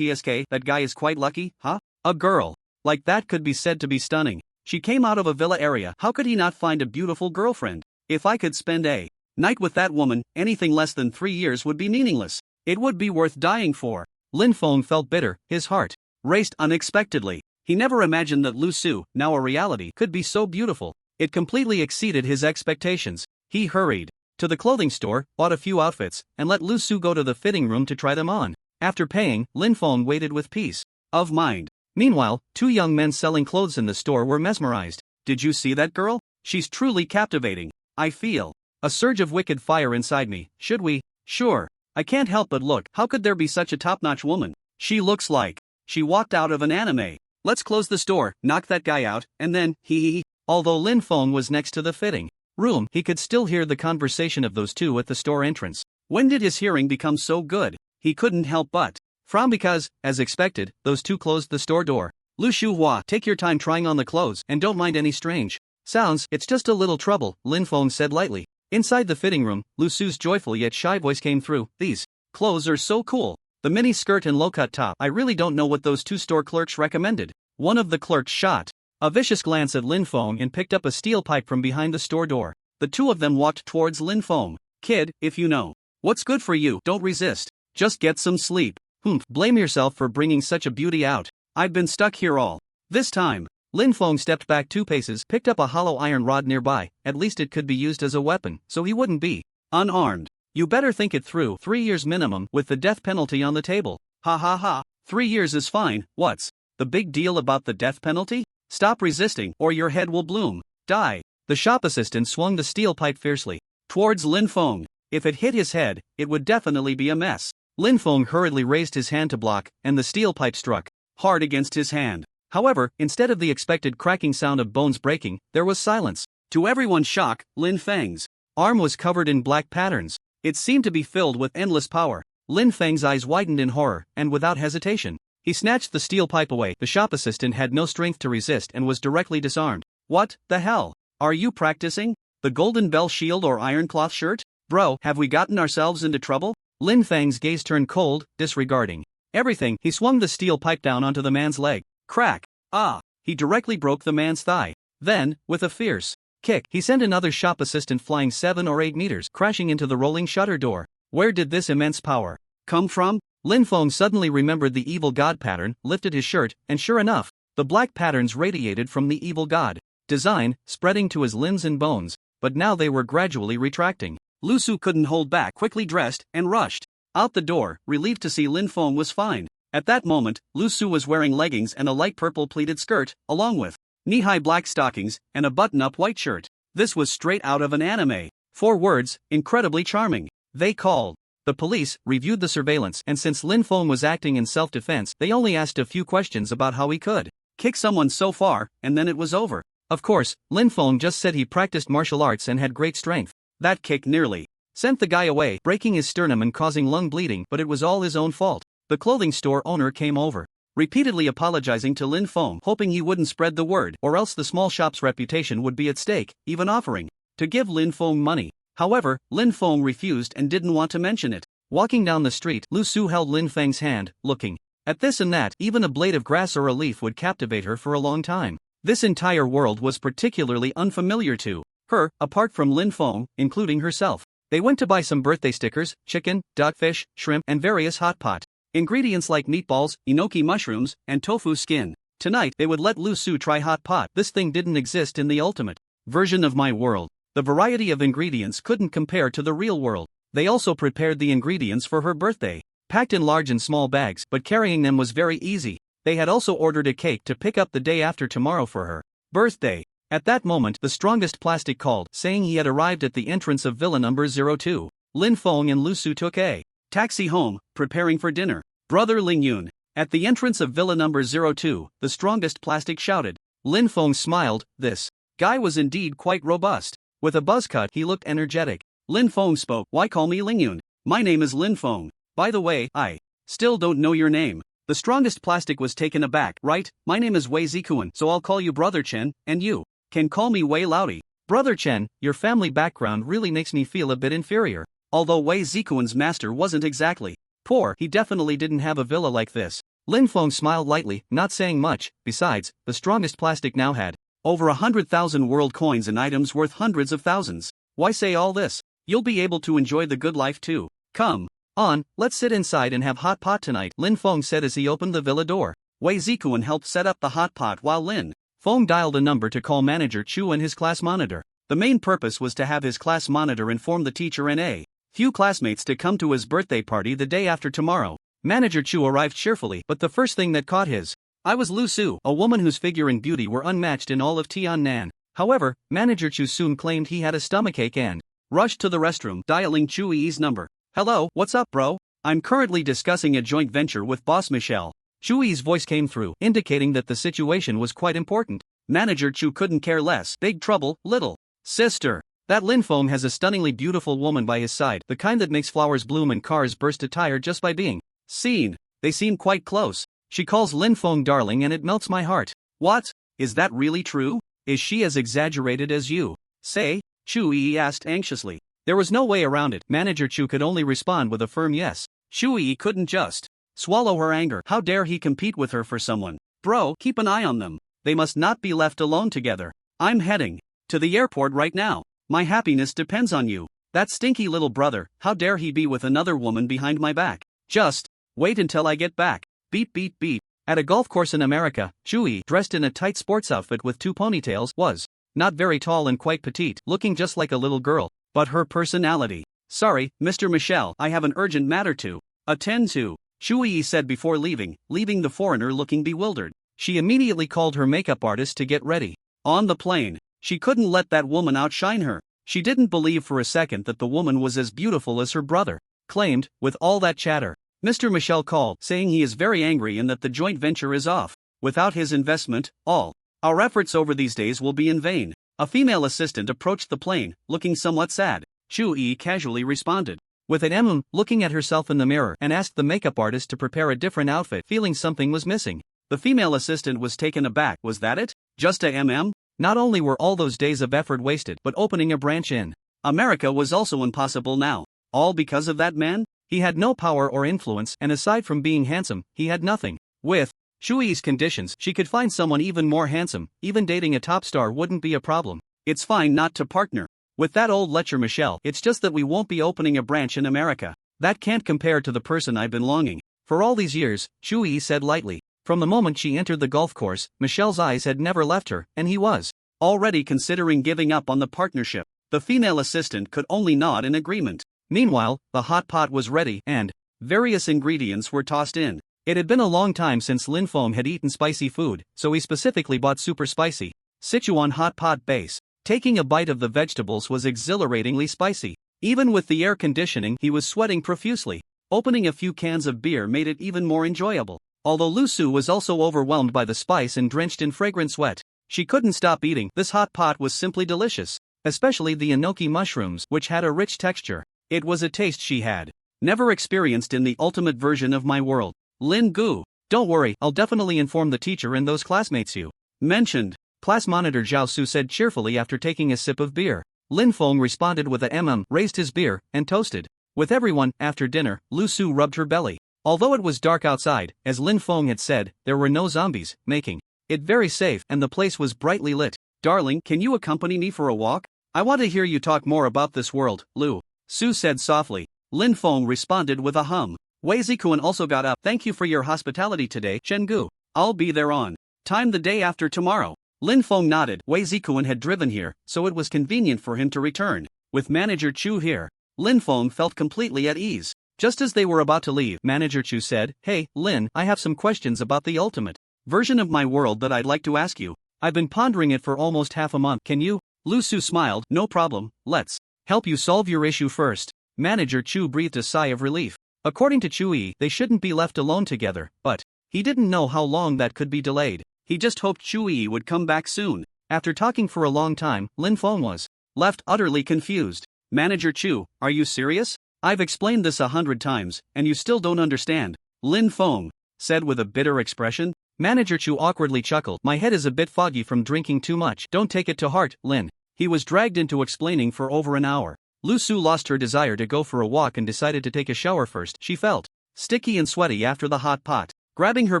that guy is quite lucky, huh? A girl like that could be said to be stunning. She came out of a villa area, how could he not find a beautiful girlfriend? If I could spend a night with that woman, anything less than 3 years would be meaningless. It would be worth dying for. Lin Feng felt bitter, his heart raced unexpectedly. He never imagined that Lu Su, now a reality, could be so beautiful. It completely exceeded his expectations. He hurried to the clothing store, bought a few outfits, and let Lu Su go to the fitting room to try them on. After paying, Lin Feng waited with peace of mind. Meanwhile, 2 young men selling clothes in the store were mesmerized. Did you see that girl? She's truly captivating. I feel a surge of wicked fire inside me. Should we? Sure. I can't help but look. How could there be such a top-notch woman? She looks like she walked out of an anime. Let's close the store, knock that guy out, and then, hee. Although Lin Feng was next to the fitting room, he could still hear the conversation of those two at the store entrance. When did his hearing become so good? He couldn't help but frown because, as expected, those two closed the store door. Lu Shuhua, take your time trying on the clothes and don't mind any strange sounds, it's just a little trouble, Lin Feng said lightly. Inside the fitting room, Lu Su's joyful yet shy voice came through. These clothes are so cool. The mini skirt and low-cut top. I really don't know what those 2 store clerks recommended. One of the clerks shot a vicious glance at Lin Feng and picked up a steel pipe from behind the store door. The 2 of them walked towards Lin Feng. Kid, if you know what's good for you, don't resist. Just get some sleep. Blame yourself for bringing such a beauty out. I've been stuck here all this time. Lin Feng stepped back 2 paces, picked up a hollow iron rod nearby. At least it could be used as a weapon, so he wouldn't be unarmed. You better think it through. 3 years minimum, with the death penalty on the table. Ha ha ha. 3 years is fine. What's the big deal about the death penalty? Stop resisting, or your head will bloom. Die. The shop assistant swung the steel pipe fiercely towards Lin Feng. If it hit his head, it would definitely be a mess. Lin Feng hurriedly raised his hand to block, and the steel pipe struck hard against his hand. However, instead of the expected cracking sound of bones breaking, there was silence. To everyone's shock, Lin Feng's arm was covered in black patterns. It seemed to be filled with endless power. Lin Feng's eyes widened in horror, and without hesitation, he snatched the steel pipe away. The shop assistant had no strength to resist and was directly disarmed. What the hell? Are you practicing? The Golden Bell shield or iron cloth shirt? Bro, have we gotten ourselves into trouble? Lin Feng's gaze turned cold, disregarding everything. He swung the steel pipe down onto the man's leg. Crack! Ah! He directly broke the man's thigh. Then, with a fierce kick, he sent another shop assistant flying 7 or 8 meters, crashing into the rolling shutter door. Where did this immense power come from? Lin Feng suddenly remembered the evil god pattern, lifted his shirt, and sure enough, the black patterns radiated from the evil god design, spreading to his limbs and bones, but now they were gradually retracting. Lu Su couldn't hold back, quickly dressed, and rushed out the door, relieved to see Lin Feng was fine. At that moment, Lu Su was wearing leggings and a light purple pleated skirt, along with knee-high black stockings and a button-up white shirt. This was straight out of an anime. 4 words, incredibly charming. They called the police, reviewed the surveillance, and since Lin Feng was acting in self-defense, they only asked a few questions about how he could kick someone so far, and then it was over. Of course, Lin Feng just said he practiced martial arts and had great strength. That kick nearly sent the guy away, breaking his sternum and causing lung bleeding, but it was all his own fault. The clothing store owner came over, repeatedly apologizing to Lin Feng, hoping he wouldn't spread the word, or else the small shop's reputation would be at stake, even offering to give Lin Feng money. However, Lin Feng refused and didn't want to mention it. Walking down the street, Lu Su held Lin Feng's hand, looking at this and that. Even a blade of grass or a leaf would captivate her for a long time. This entire world was particularly unfamiliar to her, apart from Lin Feng, including herself. They went to buy some birthday stickers, chicken, duck, fish, shrimp, and various hot pot ingredients like meatballs, enoki mushrooms, and tofu skin. Tonight, they would let Lu Su try hot pot. This thing didn't exist in the ultimate version of my world. The variety of ingredients couldn't compare to the real world. They also prepared the ingredients for her birthday, packed in large and small bags, but carrying them was very easy. They had also ordered a cake to pick up the day after tomorrow for her birthday. At that moment, the strongest plastic called, saying he had arrived at the entrance of Villa number 02. Lin Feng and Lu Su took a taxi home, preparing for dinner. Brother Ling Yun. At the entrance of Villa number 02, the strongest plastic shouted. Lin Feng smiled. This Guy was indeed quite robust. With a buzz cut, he looked energetic. Lin Feng spoke. Why call me Lingyun? My name is Lin Feng. By the way, I still don't know your name. The strongest plastic was taken aback. Right, my name is Wei Zikuan, so I'll call you Brother Chen, and you can call me Wei Laudi. Brother Chen, your family background really makes me feel a bit inferior. Although Wei Zikuan's master wasn't exactly poor, he definitely didn't have a villa like this. Lin Feng smiled lightly, not saying much. Besides, the strongest plastic now had over 100,000 world coins and items worth hundreds of thousands. Why say all this? You'll be able to enjoy the good life too. Come on, let's sit inside and have hot pot tonight, Lin Feng said as he opened the villa door. Wei Zikuan helped set up the hot pot while Lin Feng dialed a number to call Manager Chu and his class monitor. The main purpose was to have his class monitor inform the teacher and a few classmates to come to his birthday party the day after tomorrow. Manager Chu arrived cheerfully, but the first thing that caught his eye was Lu Su, a woman whose figure and beauty were unmatched in all of Tiannan. However, Manager Chu soon claimed he had a stomachache and rushed to the restroom, dialing Chu Yi's number. Hello, what's up, bro? I'm currently discussing a joint venture with Boss Michelle. Chu Yi's voice came through, indicating that the situation was quite important. Manager Chu couldn't care less. Big trouble, little sister. That Lin Feng has a stunningly beautiful woman by his side, the kind that makes flowers bloom and cars burst a tire just by being seen. They seem quite close. She calls Lin Feng darling and it melts my heart. What? Is that really true? Is she as exaggerated as you say? Chu Yi asked anxiously. There was no way around it. Manager Chu could only respond with a firm yes. Chu Yi couldn't just swallow her anger. How dare he compete with her for someone? Bro, keep an eye on them. They must not be left alone together. I'm heading to the airport right now. My happiness depends on you. That stinky little brother, how dare he be with another woman behind my back? Just wait until I get back. Beep beep beep. At a golf course in America, Chu Yi, dressed in a tight sports outfit with two ponytails, was not very tall and quite petite, looking just like a little girl. But her personality. Sorry, Mr. Michelle, I have an urgent matter to attend to, Chu Yi said before leaving the foreigner looking bewildered. She immediately called her makeup artist to get ready. On the plane, she couldn't let that woman outshine her. She didn't believe for a second that the woman was as beautiful as her brother claimed. With all that chatter, Mr. Michelle called, saying he is very angry and that the joint venture is off. Without his investment, all our efforts over these days will be in vain. A female assistant approached the plane, looking somewhat sad. Chu Yi casually responded with an looking at herself in the mirror, and asked the makeup artist to prepare a different outfit, feeling something was missing. The female assistant was taken aback. Was that it? Just a Not only were all those days of effort wasted, but opening a branch in America was also impossible now. All because of that man? He had no power or influence, and aside from being handsome, he had nothing. With Chu Yi's conditions, she could find someone even more handsome. Even dating a top star wouldn't be a problem. It's fine not to partner with that old lecher Michelle. It's just that we won't be opening a branch in America. That can't compare to the person I've been longing for all these years, Chu Yi said lightly. From the moment she entered the golf course, Michelle's eyes had never left her, and he was already considering giving up on the partnership. The female assistant could only nod in agreement. Meanwhile, the hot pot was ready, and various ingredients were tossed in. It had been a long time since Lin Feng had eaten spicy food, so he specifically bought super spicy Sichuan hot pot base. Taking a bite of the vegetables was exhilaratingly spicy. Even with the air conditioning, he was sweating profusely. Opening a few cans of beer made it even more enjoyable. Although Lu Su was also overwhelmed by the spice and drenched in fragrant sweat, she couldn't stop eating. This hot pot was simply delicious, especially the enoki mushrooms, which had a rich texture. It was a taste she had never experienced in the ultimate version of my world. Lin Gu, don't worry, I'll definitely inform the teacher and those classmates you mentioned. Class monitor Zhao Su said cheerfully after taking a sip of beer. Lin Feng responded with a raised his beer, and toasted. With everyone, after dinner, Lu Su rubbed her belly. Although it was dark outside, as Lin Feng had said, there were no zombies, making it very safe, and the place was brightly lit. Darling, can you accompany me for a walk? I want to hear you talk more about this world, Lu Su said softly. Lin Feng responded with a hum. Wei Zikuan also got up. Thank you for your hospitality today, Chenggu. I'll be there on time the day after tomorrow. Lin Feng nodded. Wei Zikuan had driven here, so it was convenient for him to return. With Manager Chu here, Lin Feng felt completely at ease. Just as they were about to leave, Manager Chu said, Hey, Lin, I have some questions about the ultimate version of my world that I'd like to ask you. I've been pondering it for almost half a month. Can you? Lu Su smiled. No problem, let's help you solve your issue first. Manager Chu breathed a sigh of relief. According to Chu Yi, they shouldn't be left alone together, but he didn't know how long that could be delayed. He just hoped Chu Yi would come back soon. After talking for a long time, Lin Feng was left utterly confused. Manager Chu, are you serious? I've explained this 100 times, and you still don't understand. Lin Feng said with a bitter expression. Manager Chu awkwardly chuckled. My head is a bit foggy from drinking too much. Don't take it to heart, Lin. He was dragged into explaining for over an hour. Lu Su lost her desire to go for a walk and decided to take a shower first. She felt sticky and sweaty after the hot pot. Grabbing her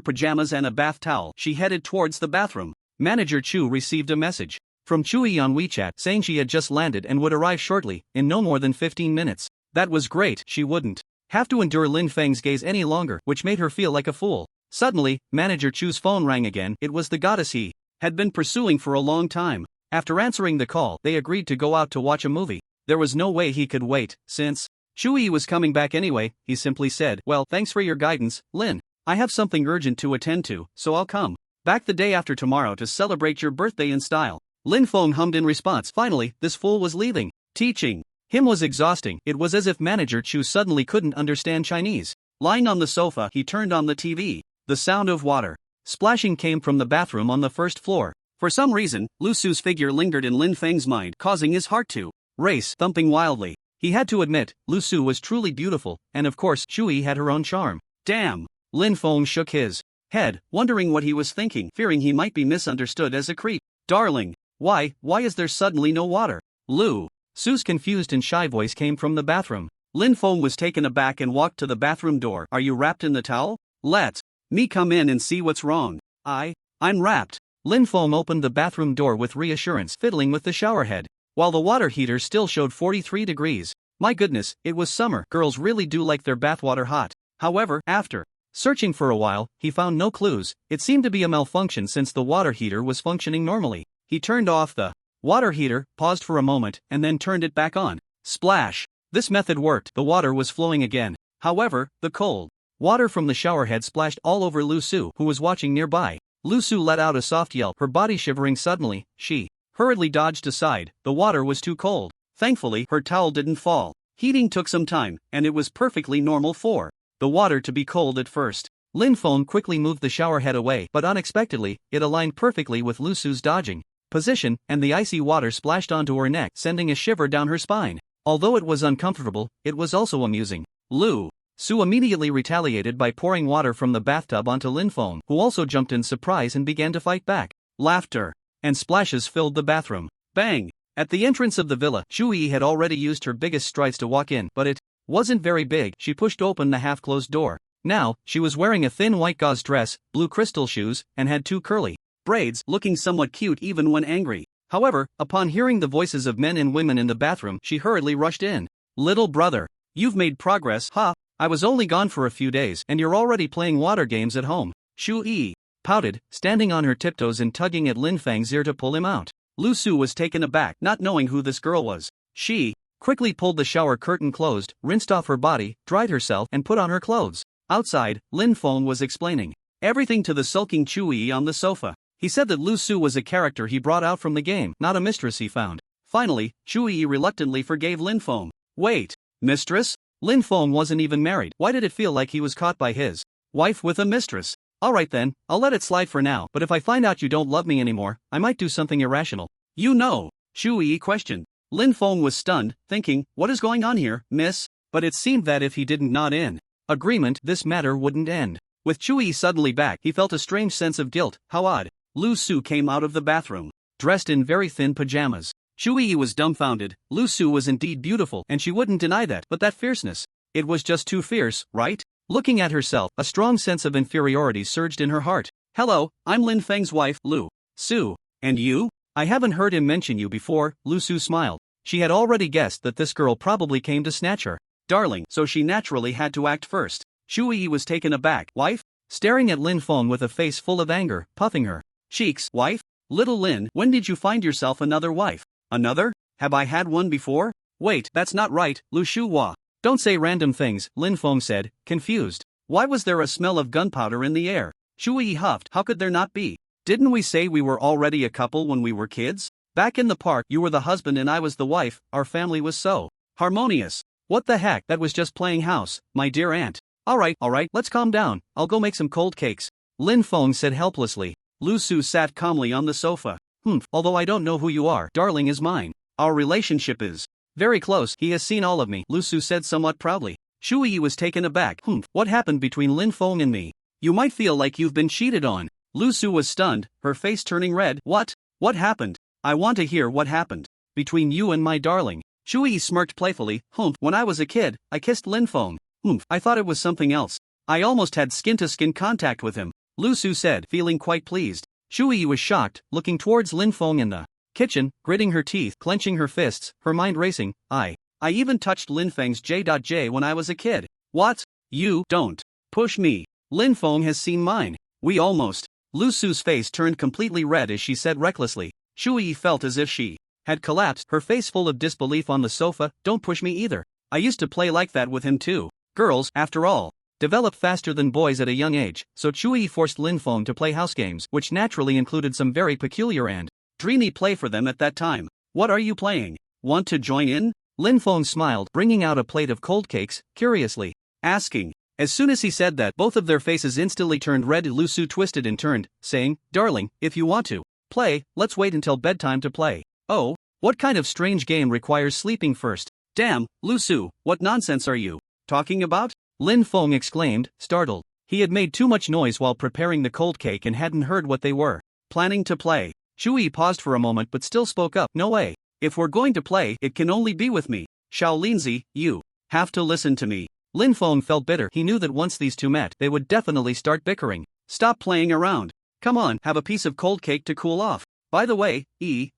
pajamas and a bath towel, she headed towards the bathroom. Manager Chu received a message from Chui on WeChat saying she had just landed and would arrive shortly, in no more than 15 minutes. That was great, she wouldn't have to endure Lin Feng's gaze any longer, which made her feel like a fool. Suddenly, Manager Chu's phone rang again. It was the goddess he had been pursuing for a long time. After answering the call, they agreed to go out to watch a movie. There was no way he could wait, since Chui was coming back anyway. He simply said, well, thanks for your guidance, Lin. I have something urgent to attend to, so I'll come back the day after tomorrow to celebrate your birthday in style. Lin Feng hummed in response. Finally, this fool was leaving. Teaching him was exhausting. It was as if Manager Chu suddenly couldn't understand Chinese. Lying on the sofa, he turned on the TV. The sound of water splashing came from the bathroom on the first floor. For some reason, Lu Su's figure lingered in Lin Feng's mind, causing his heart to race, thumping wildly. He had to admit, Lu Su was truly beautiful, and of course, Chui had her own charm. Damn! Lin Feng shook his head, wondering what he was thinking, fearing he might be misunderstood as a creep. Darling, why is there suddenly no water? Lu Su's confused and shy voice came from the bathroom. Lin Feng was taken aback and walked to the bathroom door. Are you wrapped in the towel? Let me come in and see what's wrong. I'm wrapped. Lin Feng opened the bathroom door with reassurance, fiddling with the shower head, while the water heater still showed 43 degrees. My goodness, it was summer. Girls really do like their bathwater hot. However, after searching for a while, he found no clues. It seemed to be a malfunction since the water heater was functioning normally. He turned off the water heater, paused for a moment, and then turned it back on. Splash! This method worked. The water was flowing again. However, the cold water from the shower head splashed all over Lu Su, who was watching nearby. Lu Su let out a soft yelp, her body shivering suddenly. She hurriedly dodged aside. The water was too cold. Thankfully, her towel didn't fall. Heating took some time, and it was perfectly normal for the water to be cold at first. Lin Feng quickly moved the shower head away, but unexpectedly, it aligned perfectly with Lu Su's dodging position, and the icy water splashed onto her neck, sending a shiver down her spine. Although it was uncomfortable, it was also amusing. Lu Su immediately retaliated by pouring water from the bathtub onto Lin Feng, who also jumped in surprise and began to fight back. Laughter and splashes filled the bathroom. Bang! At the entrance of the villa, Chui had already used her biggest strides to walk in, but it wasn't very big. She pushed open the half-closed door. Now, she was wearing a thin white gauze dress, blue crystal shoes, and had two curly braids, looking somewhat cute even when angry. However, upon hearing the voices of men and women in the bathroom, she hurriedly rushed in. Little brother, you've made progress, huh? I was only gone for a few days, and you're already playing water games at home. Shu Yi pouted, standing on her tiptoes and tugging at Lin Feng's ear to pull him out. Lu Su was taken aback, not knowing who this girl was. She quickly pulled the shower curtain closed, rinsed off her body, dried herself, and put on her clothes. Outside, Lin Feng was explaining everything to the sulking Chui on the sofa. He said that Lu Su was a character he brought out from the game, not a mistress he found. Finally, Chui reluctantly forgave Lin Feng. Wait, mistress? Lin Feng wasn't even married. Why did it feel like he was caught by his wife with a mistress? Alright then, I'll let it slide for now, but if I find out you don't love me anymore, I might do something irrational. You know? Chui questioned. Lin Feng was stunned, thinking, what is going on here, miss? But it seemed that if he didn't nod in agreement, this matter wouldn't end. With Chui suddenly back, he felt a strange sense of guilt. How odd. Lu Su came out of the bathroom, dressed in very thin pajamas. Chui was dumbfounded. Lu Su was indeed beautiful, and she wouldn't deny that, but that fierceness, it was just too fierce, right? Looking at herself, a strong sense of inferiority surged in her heart. Hello, I'm Lin Feng's wife, Lu Su. And you? I haven't heard him mention you before. Lu Su smiled. She had already guessed that this girl probably came to snatch her darling, so she naturally had to act first. Chui was taken aback. Wife? Staring at Lin Feng with a face full of anger, puffing her cheeks. Wife? Little Lin, when did you find yourself another wife? Another? Have I had one before? Wait, that's not right, Lu Shuhua. Don't say random things, Lin Feng said, confused. Why was there a smell of gunpowder in the air? Chui huffed. How could there not be? Didn't we say we were already a couple when we were kids? Back in the park, you were the husband and I was the wife. Our family was so harmonious. What the heck? That was just playing house, my dear aunt. Alright, let's calm down. I'll go make some cold cakes. Lin Feng said helplessly. Lu Su sat calmly on the sofa. Although I don't know who you are, darling is mine. Our relationship is very close. He has seen all of me, Lu Su said somewhat proudly. Shu Yi was taken aback. What happened between Lin Feng and me? You might feel like you've been cheated on. Lu Su was stunned, her face turning red. What? What happened? I want to hear what happened. Between you and my darling. Shu Yi smirked playfully. When I was a kid, I kissed Lin Feng. I thought it was something else. I almost had skin-to-skin contact with him, Lu Su said, feeling quite pleased. Shu Yi was shocked, looking towards Lin Feng in the kitchen, gritting her teeth, clenching her fists, her mind racing. I even touched Lin Feng's J.J when I was a kid. What? You don't push me. Lin Feng has seen mine. We almost. Lu Su's face turned completely red as she said recklessly. Shu Yi felt as if she had collapsed, her face full of disbelief on the sofa. Don't push me either. I used to play like that with him too. Girls, after all, develop faster than boys at a young age, so Shu Yi forced Lin Feng to play house games, which naturally included some very peculiar and dreamy play for them at that time. What are you playing? Want to join in? Lin Feng smiled, bringing out a plate of cold cakes, curiously asking. As soon as he said that, both of their faces instantly turned red. Lu Su twisted and turned, saying, Darling, if you want to play, let's wait until bedtime to play. Oh, what kind of strange game requires sleeping first? Damn, Lu Su, what nonsense are you talking about? Lin Feng exclaimed, startled. He had made too much noise while preparing the cold cake and hadn't heard what they were planning to play. Shu Yi paused for a moment but still spoke up. No way. If we're going to play, it can only be with me. Xiao Linzi, you have to listen to me. Lin Feng felt bitter. He knew that once these two met, they would definitely start bickering. Stop playing around. Come on, have a piece of cold cake to cool off. By the way,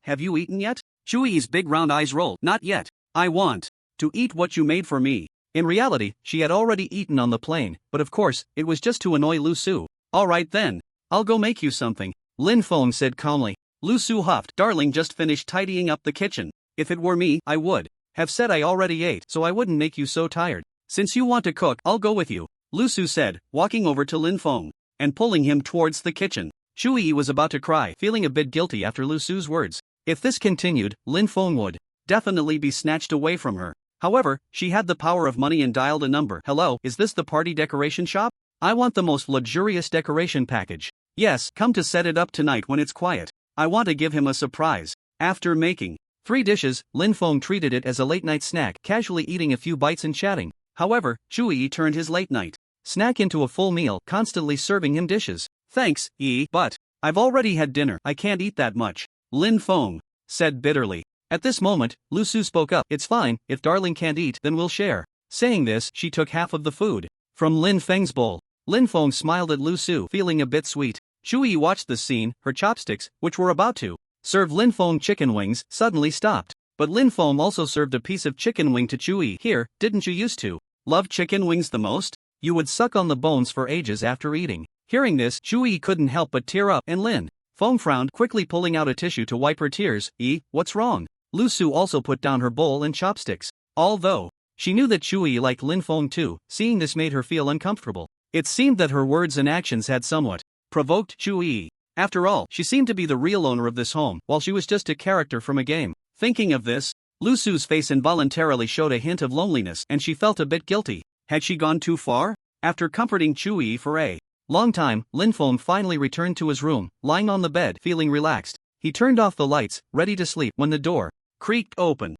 have you eaten yet? Shu Yi's big round eyes rolled. Not yet. I want to eat what you made for me. In reality, she had already eaten on the plane, but of course, it was just to annoy Lu Su. Alright then. I'll go make you something, Lin Feng said calmly. Lu Su huffed. Darling just finished tidying up the kitchen. If it were me, I would have said I already ate, so I wouldn't make you so tired. Since you want to cook, I'll go with you, Lu Su said, walking over to Lin Feng and pulling him towards the kitchen. Shu Yi was about to cry, feeling a bit guilty after Lu Su's words. If this continued, Lin Feng would definitely be snatched away from her. However, she had the power of money and dialed a number. Hello, is this the party decoration shop? I want the most luxurious decoration package. Yes, come to set it up tonight when it's quiet. I want to give him a surprise. After making 3 dishes, Lin Feng treated it as a late-night snack, casually eating a few bites and chatting. However, Shu Yi turned his late-night snack into a full meal, constantly serving him dishes. Thanks, Yi, but I've already had dinner. I can't eat that much, Lin Feng said bitterly. At this moment, Lu Su spoke up. It's fine, if darling can't eat, then we'll share. Saying this, she took half of the food from Lin Feng's bowl. Lin Feng smiled at Lu Su, feeling a bit sweet. Shu Yi watched the scene. Her chopsticks, which were about to serve Lin Feng chicken wings, suddenly stopped. But Lin Feng also served a piece of chicken wing to Shu Yi. Here, didn't you used to love chicken wings the most? You would suck on the bones for ages after eating. Hearing this, Shu Yi couldn't help but tear up, and Lin Feng frowned, quickly pulling out a tissue to wipe her tears. What's wrong? Lu Su also put down her bowl and chopsticks. Although she knew that Shu Yi liked Lin Feng too, seeing this made her feel uncomfortable. It seemed that her words and actions had somewhat provoked Shu Yi. After all, she seemed to be the real owner of this home, while she was just a character from a game. Thinking of this, Lu Su's face involuntarily showed a hint of loneliness, and she felt a bit guilty. Had she gone too far? After comforting Shu Yi for a long time, Lin Feng finally returned to his room, lying on the bed, feeling relaxed. He turned off the lights, ready to sleep, when the door creaked open.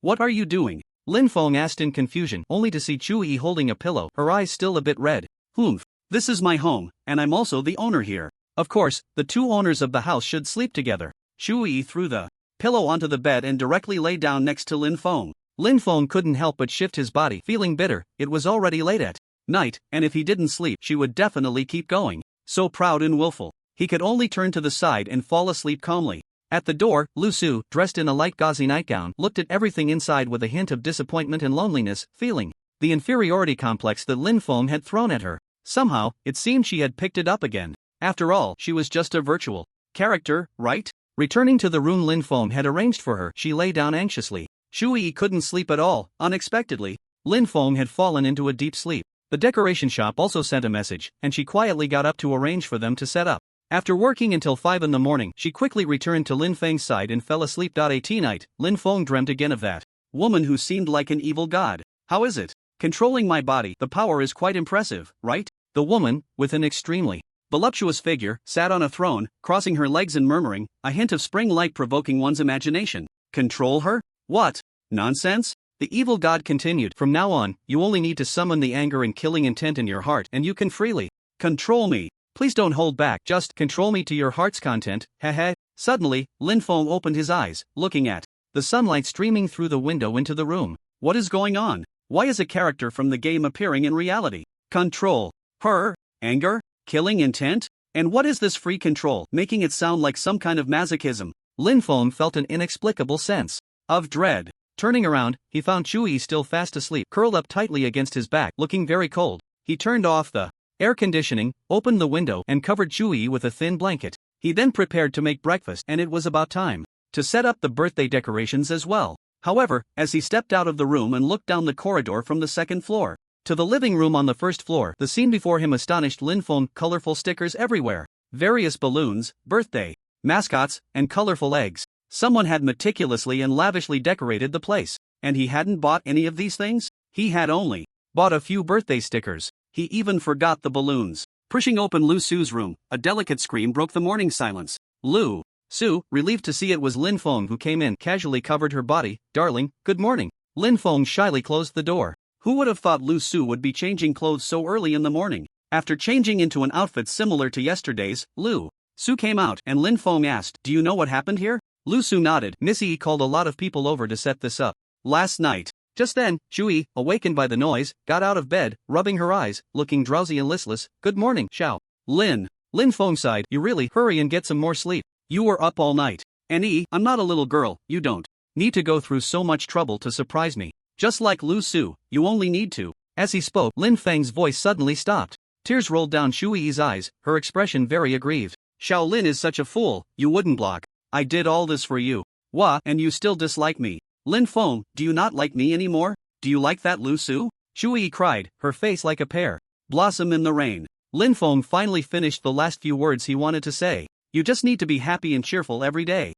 What are you doing? Lin Feng asked in confusion, only to see Shu Yi holding a pillow, her eyes still a bit red. This is my home, and I'm also the owner here. Of course, the two owners of the house should sleep together. Shu Yi threw the pillow onto the bed and directly lay down next to Lin Feng. Lin Feng couldn't help but shift his body, feeling bitter. It was already late at night, and if he didn't sleep, she would definitely keep going. So proud and willful, he could only turn to the side and fall asleep calmly. At the door, Lu Su, dressed in a light gauzy nightgown, looked at everything inside with a hint of disappointment and loneliness, feeling the inferiority complex that Lin Feng had thrown at her. Somehow, it seemed she had picked it up again. After all, she was just a virtual character, right? Returning to the room Lin Feng had arranged for her, she lay down anxiously. Shu Yi couldn't sleep at all. Unexpectedly, Lin Feng had fallen into a deep sleep. The decoration shop also sent a message, and she quietly got up to arrange for them to set up. After working until 5 in the morning, she quickly returned to Lin Feng's side and fell asleep. At night, Lin Feng dreamt again of that woman who seemed like an evil god. How is it? Controlling my body, the power is quite impressive, right? The woman, with an extremely voluptuous figure, sat on a throne, crossing her legs and murmuring, a hint of spring light provoking one's imagination. Control her? What? Nonsense? The evil god continued, from now on, you only need to summon the anger and killing intent in your heart and you can freely control me. Please don't hold back, just control me to your heart's content, heh. Suddenly, Lin Feng opened his eyes, looking at the sunlight streaming through the window into the room. What is going on? Why is a character from the game appearing in reality? Control her? Anger? Killing intent? And what is this free control, making it sound like some kind of masochism? Lin Feng felt an inexplicable sense of dread. Turning around, he found Chui still fast asleep, curled up tightly against his back, looking very cold. He turned off the air conditioning, opened the window, and covered Chui with a thin blanket. He then prepared to make breakfast, and it was about time to set up the birthday decorations as well. However, as he stepped out of the room and looked down the corridor from the second floor to the living room on the first floor, the scene before him astonished Lin Feng. Colorful stickers everywhere, various balloons, birthday mascots, and colorful eggs. Someone had meticulously and lavishly decorated the place, and he hadn't bought any of these things? He had only bought a few birthday stickers. He even forgot the balloons. Pushing open Lu Su's room, a delicate scream broke the morning silence. Lu Su, relieved to see it was Lin Feng who came in, casually covered her body. Darling, good morning. Lin Feng shyly closed the door. Who would have thought Lu Su would be changing clothes so early in the morning? After changing into an outfit similar to yesterday's, Lu Su came out, and Lin Feng asked, do you know what happened here? Lu Su nodded. Missy called a lot of people over to set this up last night. Just then, Chui, awakened by the noise, got out of bed, rubbing her eyes, looking drowsy and listless. Good morning, Xiao Lin. Lin Feng sighed. You really hurry and get some more sleep. You were up all night. And I'm not a little girl, you don't need to go through so much trouble to surprise me. Just like Lu Su, you only need to. As he spoke, Lin Feng's voice suddenly stopped. Tears rolled down Chui's eyes, her expression very aggrieved. Xiao Lin is such a fool, you wouldn't block. I did all this for you. Wah, and you still dislike me. Lin Feng, do you not like me anymore? Do you like that Lu Su? Chui cried, her face like a pear blossom in the rain. Lin Feng finally finished the last few words he wanted to say. You just need to be happy and cheerful every day.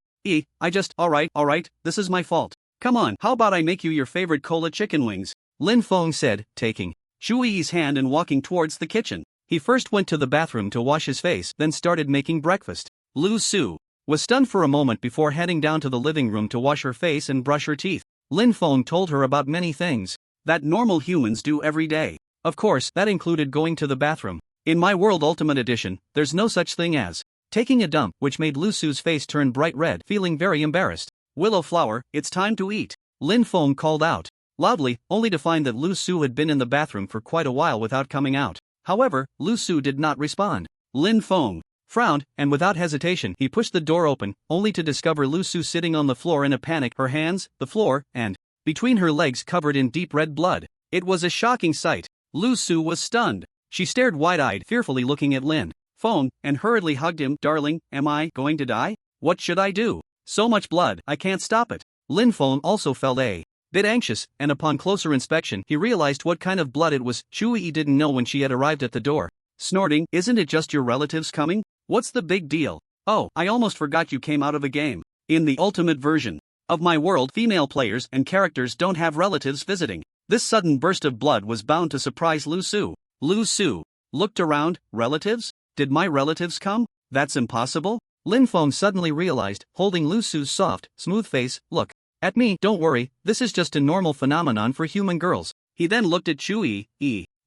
Alright, this is my fault. Come on, how about I make you your favorite cola chicken wings? Lin Feng said, taking Chui's hand and walking towards the kitchen. He first went to the bathroom to wash his face, then started making breakfast. Lu Su was stunned for a moment before heading down to the living room to wash her face and brush her teeth. Lin Feng told her about many things that normal humans do every day. Of course, that included going to the bathroom. In My World Ultimate Edition, there's no such thing as taking a dump, which made Lu Su's face turn bright red, feeling very embarrassed. Willow Flower, it's time to eat. Lin Feng called out loudly, only to find that Lu Su had been in the bathroom for quite a while without coming out. However, Lu Su did not respond. Lin Feng frowned, and without hesitation, he pushed the door open, only to discover Lu Su sitting on the floor in a panic, her hands, the floor, and between her legs covered in deep red blood. It was a shocking sight. Lu Su was stunned. She stared wide-eyed, fearfully looking at Lin Feng, and hurriedly hugged him. Darling, am I going to die? What should I do? So much blood, I can't stop it. Lin Feng also felt a bit anxious, and upon closer inspection, he realized what kind of blood it was. Chui didn't know when she had arrived at the door. Snorting, isn't it just your relatives coming? What's the big deal? Oh, I almost forgot you came out of a game. In the ultimate version of My World, female players and characters don't have relatives visiting. This sudden burst of blood was bound to surprise Lu Su. Lu Su looked around. Relatives? Did my relatives come? That's impossible. Lin Feng suddenly realized, holding Lu Su's soft, smooth face. Look at me. Don't worry, this is just a normal phenomenon for human girls. He then looked at Chui.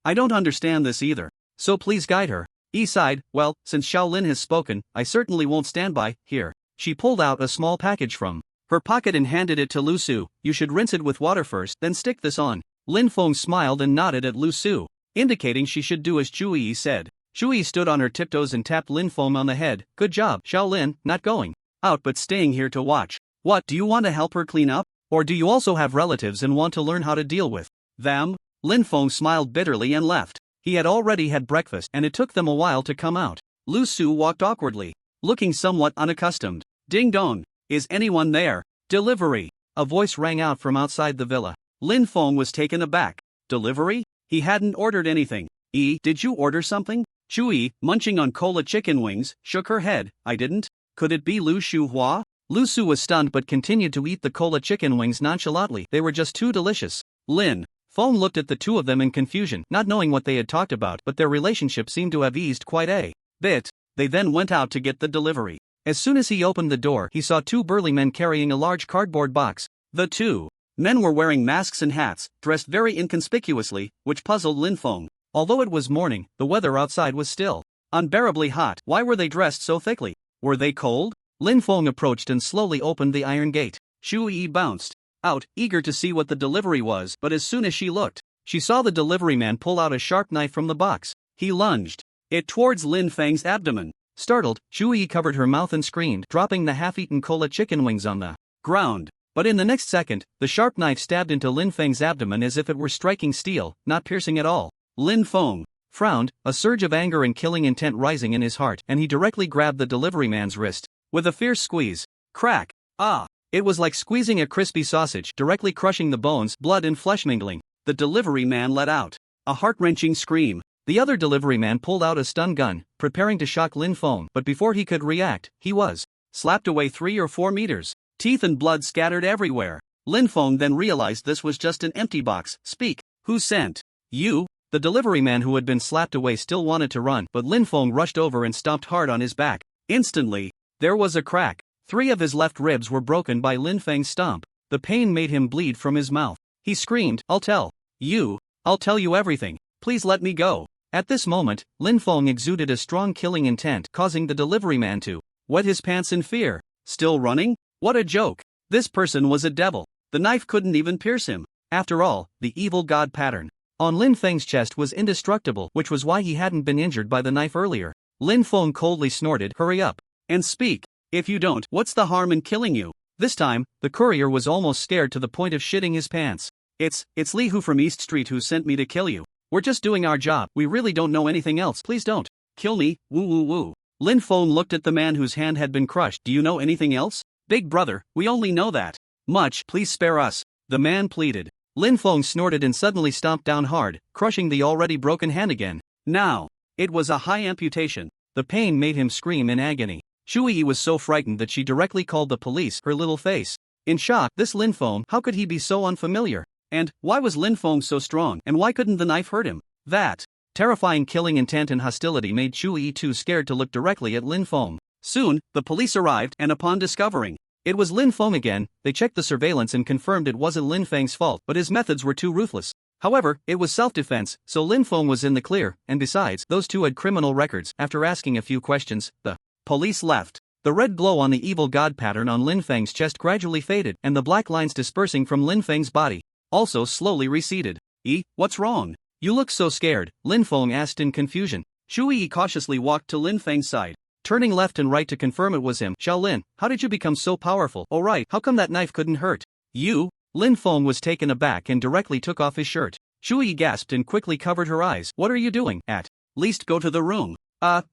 I don't understand this either. So please guide her. Sighed, well, since Xiao Lin has spoken, I certainly won't stand by. Here. She pulled out a small package from her pocket and handed it to Lu Su. You should rinse it with water first, then stick this on. Lin Feng smiled and nodded at Lu Su, indicating she should do as Chui said. Chui stood on her tiptoes and tapped Lin Feng on the head. Good job, Xiao Lin, not going out but staying here to watch. What, do you want to help her clean up? Or do you also have relatives and want to learn how to deal with them? Lin Feng smiled bitterly and left. He had already had breakfast and it took them a while to come out. Lu Su walked awkwardly, looking somewhat unaccustomed. Ding dong, is anyone there? Delivery. A voice rang out from outside the villa. Lin Feng was taken aback. Delivery? He hadn't ordered anything. Did you order something? Chui, munching on cola chicken wings, shook her head. I didn't. Could it be Lu Shuhua? Lu Su was stunned but continued to eat the cola chicken wings nonchalantly. They were just too delicious. Lin Feng looked at the two of them in confusion, not knowing what they had talked about, but their relationship seemed to have eased quite a bit. They then went out to get the delivery. As soon as he opened the door, he saw two burly men carrying a large cardboard box. The two men were wearing masks and hats, dressed very inconspicuously, which puzzled Lin Feng. Although it was morning, the weather outside was still unbearably hot. Why were they dressed so thickly? Were they cold? Lin Feng approached and slowly opened the iron gate. Xu Yi bounced out, eager to see what the delivery was, but as soon as she looked, she saw the delivery man pull out a sharp knife from the box. He lunged it towards Lin Feng's abdomen. Startled, Xu Yi covered her mouth and screamed, dropping the half-eaten cola chicken wings on the ground. But in the next second, the sharp knife stabbed into Lin Feng's abdomen as if it were striking steel, not piercing at all. Lin Feng frowned, a surge of anger and killing intent rising in his heart, and he directly grabbed the delivery man's wrist. With a fierce squeeze. Crack! Ah! It was like squeezing a crispy sausage, directly crushing the bones, blood and flesh mingling. The delivery man let out a heart-wrenching scream. The other delivery man pulled out a stun gun, preparing to shock Lin Feng, but before he could react, he was slapped away 3 or 4 meters. Teeth and blood scattered everywhere. Lin Feng then realized this was just an empty box. Speak. Who sent you? The delivery man who had been slapped away still wanted to run, but Lin Feng rushed over and stomped hard on his back. Instantly, there was a crack. 3 of his left ribs were broken by Lin Feng's stomp. The pain made him bleed from his mouth. He screamed, I'll tell you everything. Please let me go. At this moment, Lin Feng exuded a strong killing intent, causing the delivery man to wet his pants in fear. Still running? What a joke. This person was a devil. The knife couldn't even pierce him. After all, the evil god pattern on Lin Feng's chest was indestructible, which was why he hadn't been injured by the knife earlier. Lin Feng coldly snorted, hurry up and speak. If you don't, what's the harm in killing you? This time, the courier was almost scared to the point of shitting his pants. It's Li Hu from East Street who sent me to kill you. We're just doing our job. We really don't know anything else. Please don't kill me. Woo woo woo. Lin Feng looked at the man whose hand had been crushed. Do you know anything else? Big brother, we only know that much. Please spare us. The man pleaded. Lin Feng snorted and suddenly stomped down hard, crushing the already broken hand again. Now, it was a high amputation. The pain made him scream in agony. Xu Yi was so frightened that she directly called the police, her little face in shock. This Lin Feng, how could he be so unfamiliar? And why was Lin Feng so strong, and why couldn't the knife hurt him? That terrifying killing intent and hostility made Xu Yi too scared to look directly at Lin Feng. Soon, the police arrived, and upon discovering it was Lin Feng again, they checked the surveillance and confirmed it wasn't Lin Feng's fault, but his methods were too ruthless. However, it was self-defense, so Lin Feng was in the clear, and besides, those two had criminal records. After asking a few questions, the police left. The red glow on the evil god pattern on Lin Feng's chest gradually faded, and the black lines dispersing from Lin Feng's body also slowly receded. What's wrong? You look so scared, Lin Feng asked in confusion. Xu Yi cautiously walked to Lin Feng's side, turning left and right to confirm it was him. Shaolin, how did you become so powerful? Oh right, how come that knife couldn't hurt you? Lin Feng was taken aback and directly took off his shirt. Xu Yi gasped and quickly covered her eyes. What are you doing? At least go to the room.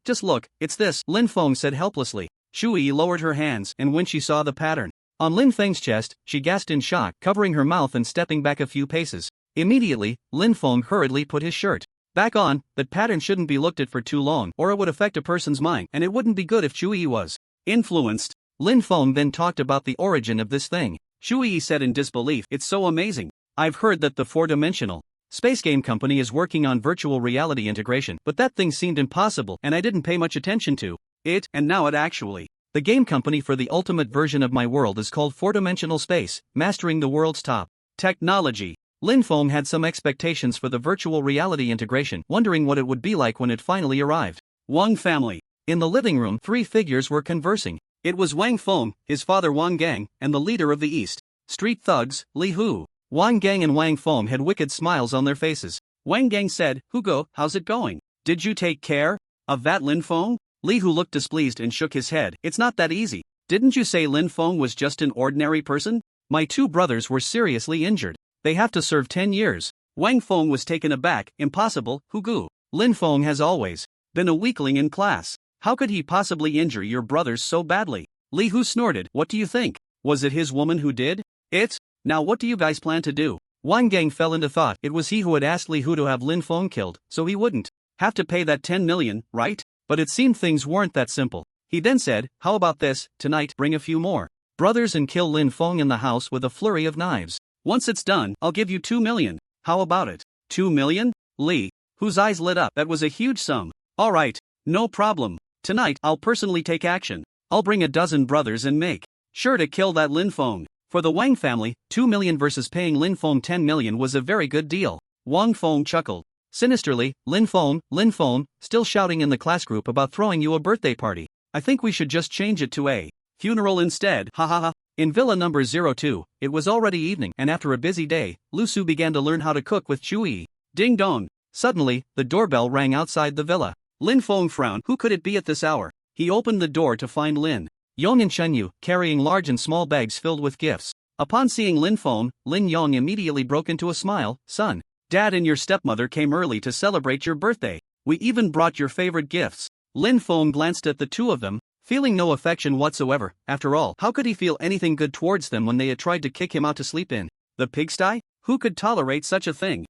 Just look, it's this, Lin Feng said helplessly. Xu Yi lowered her hands, and when she saw the pattern on Lin Feng's chest, she gasped in shock, covering her mouth and stepping back a few paces. Immediately, Lin Feng hurriedly put his shirt back on. That pattern shouldn't be looked at for too long, or it would affect a person's mind, and it wouldn't be good if Xu Yi was influenced. Lin Feng then talked about the origin of this thing. Xu Yi said in disbelief, it's so amazing. I've heard that the four-dimensional space game company is working on virtual reality integration, but that thing seemed impossible, and I didn't pay much attention to it, and now it actually. The game company for the ultimate version of my world is called Four-Dimensional Space, mastering the world's top technology. Lin Feng had some expectations for the virtual reality integration, wondering what it would be like when it finally arrived. Wang family. In the living room, 3 figures were conversing. It was Wang Feng, his father Wang Gang, and the leader of the East Street thugs, Li Hu. Wang Gang and Wang Feng had wicked smiles on their faces. Wang Gang said, Hugo, how's it going? Did you take care of that Lin Feng? Li Hu looked displeased and shook his head. It's not that easy. Didn't you say Lin Feng was just an ordinary person? My 2 brothers were seriously injured. They have to serve 10 years. Wang Feng was taken aback. Impossible, Hugo. Lin Feng has always been a weakling in class. How could he possibly injure your brothers so badly? Li Hu snorted. What do you think? Was it his woman who did it? Now what do you guys plan to do? Wang Gang fell into thought. It was he who had asked Li Hu to have Lin Feng killed, so he wouldn't have to pay that 10 million, right? But it seemed things weren't that simple. He then said, how about this, tonight, bring a few more brothers and kill Lin Feng in the house with a flurry of knives. Once it's done, I'll give you 2 million. How about it? 2 million? Li Hu's eyes lit up. That was a huge sum. All right, No problem. Tonight, I'll personally take action. I'll bring a dozen brothers and make sure to kill that Lin Feng. For the Wang family, 2 million versus paying Lin Feng 10 million was a very good deal. Wang Feng chuckled sinisterly. Lin Feng, still shouting in the class group about throwing you a birthday party. I think we should just change it to a funeral instead, ha ha ha. In villa number 02, it was already evening, and after a busy day, Lu Su began to learn how to cook with Chu Yi. Ding dong. Suddenly, the doorbell rang outside the villa. Lin Feng frowned. Who could it be at this hour? He opened the door to find Lin Yong and Shen Yu, carrying large and small bags filled with gifts. Upon seeing Lin Feng, Lin Yong immediately broke into a smile. Son, Dad and your stepmother came early to celebrate your birthday. We even brought your favorite gifts. Lin Feng glanced at the two of them, feeling no affection whatsoever. After all, how could he feel anything good towards them when they had tried to kick him out to sleep in the pigsty? Who could tolerate such a thing?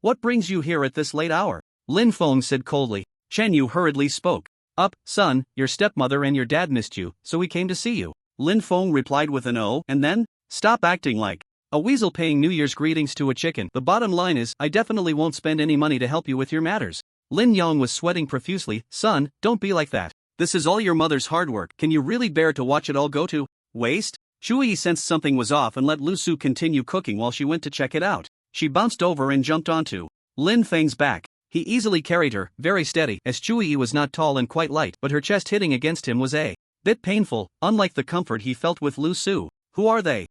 What brings you here at this late hour? Lin Feng said coldly. Shen Yu hurriedly spoke. Up, son, your stepmother and your dad missed you, so we came to see you. Lin Feng replied with an "oh," and then, stop acting like a weasel paying New Year's greetings to a chicken. The bottom line is, I definitely won't spend any money to help you with your matters. Lin Yong was sweating profusely. Son, don't be like that. This is all your mother's hard work. Can you really bear to watch it all go to waste? Chu Yi sensed something was off and let Lu Su continue cooking while she went to check it out. She bounced over and jumped onto Lin Feng's back. He easily carried her, very steady, as Chu Yi was not tall and quite light, but her chest hitting against him was a bit painful, unlike the comfort he felt with Lu Su. Who are they?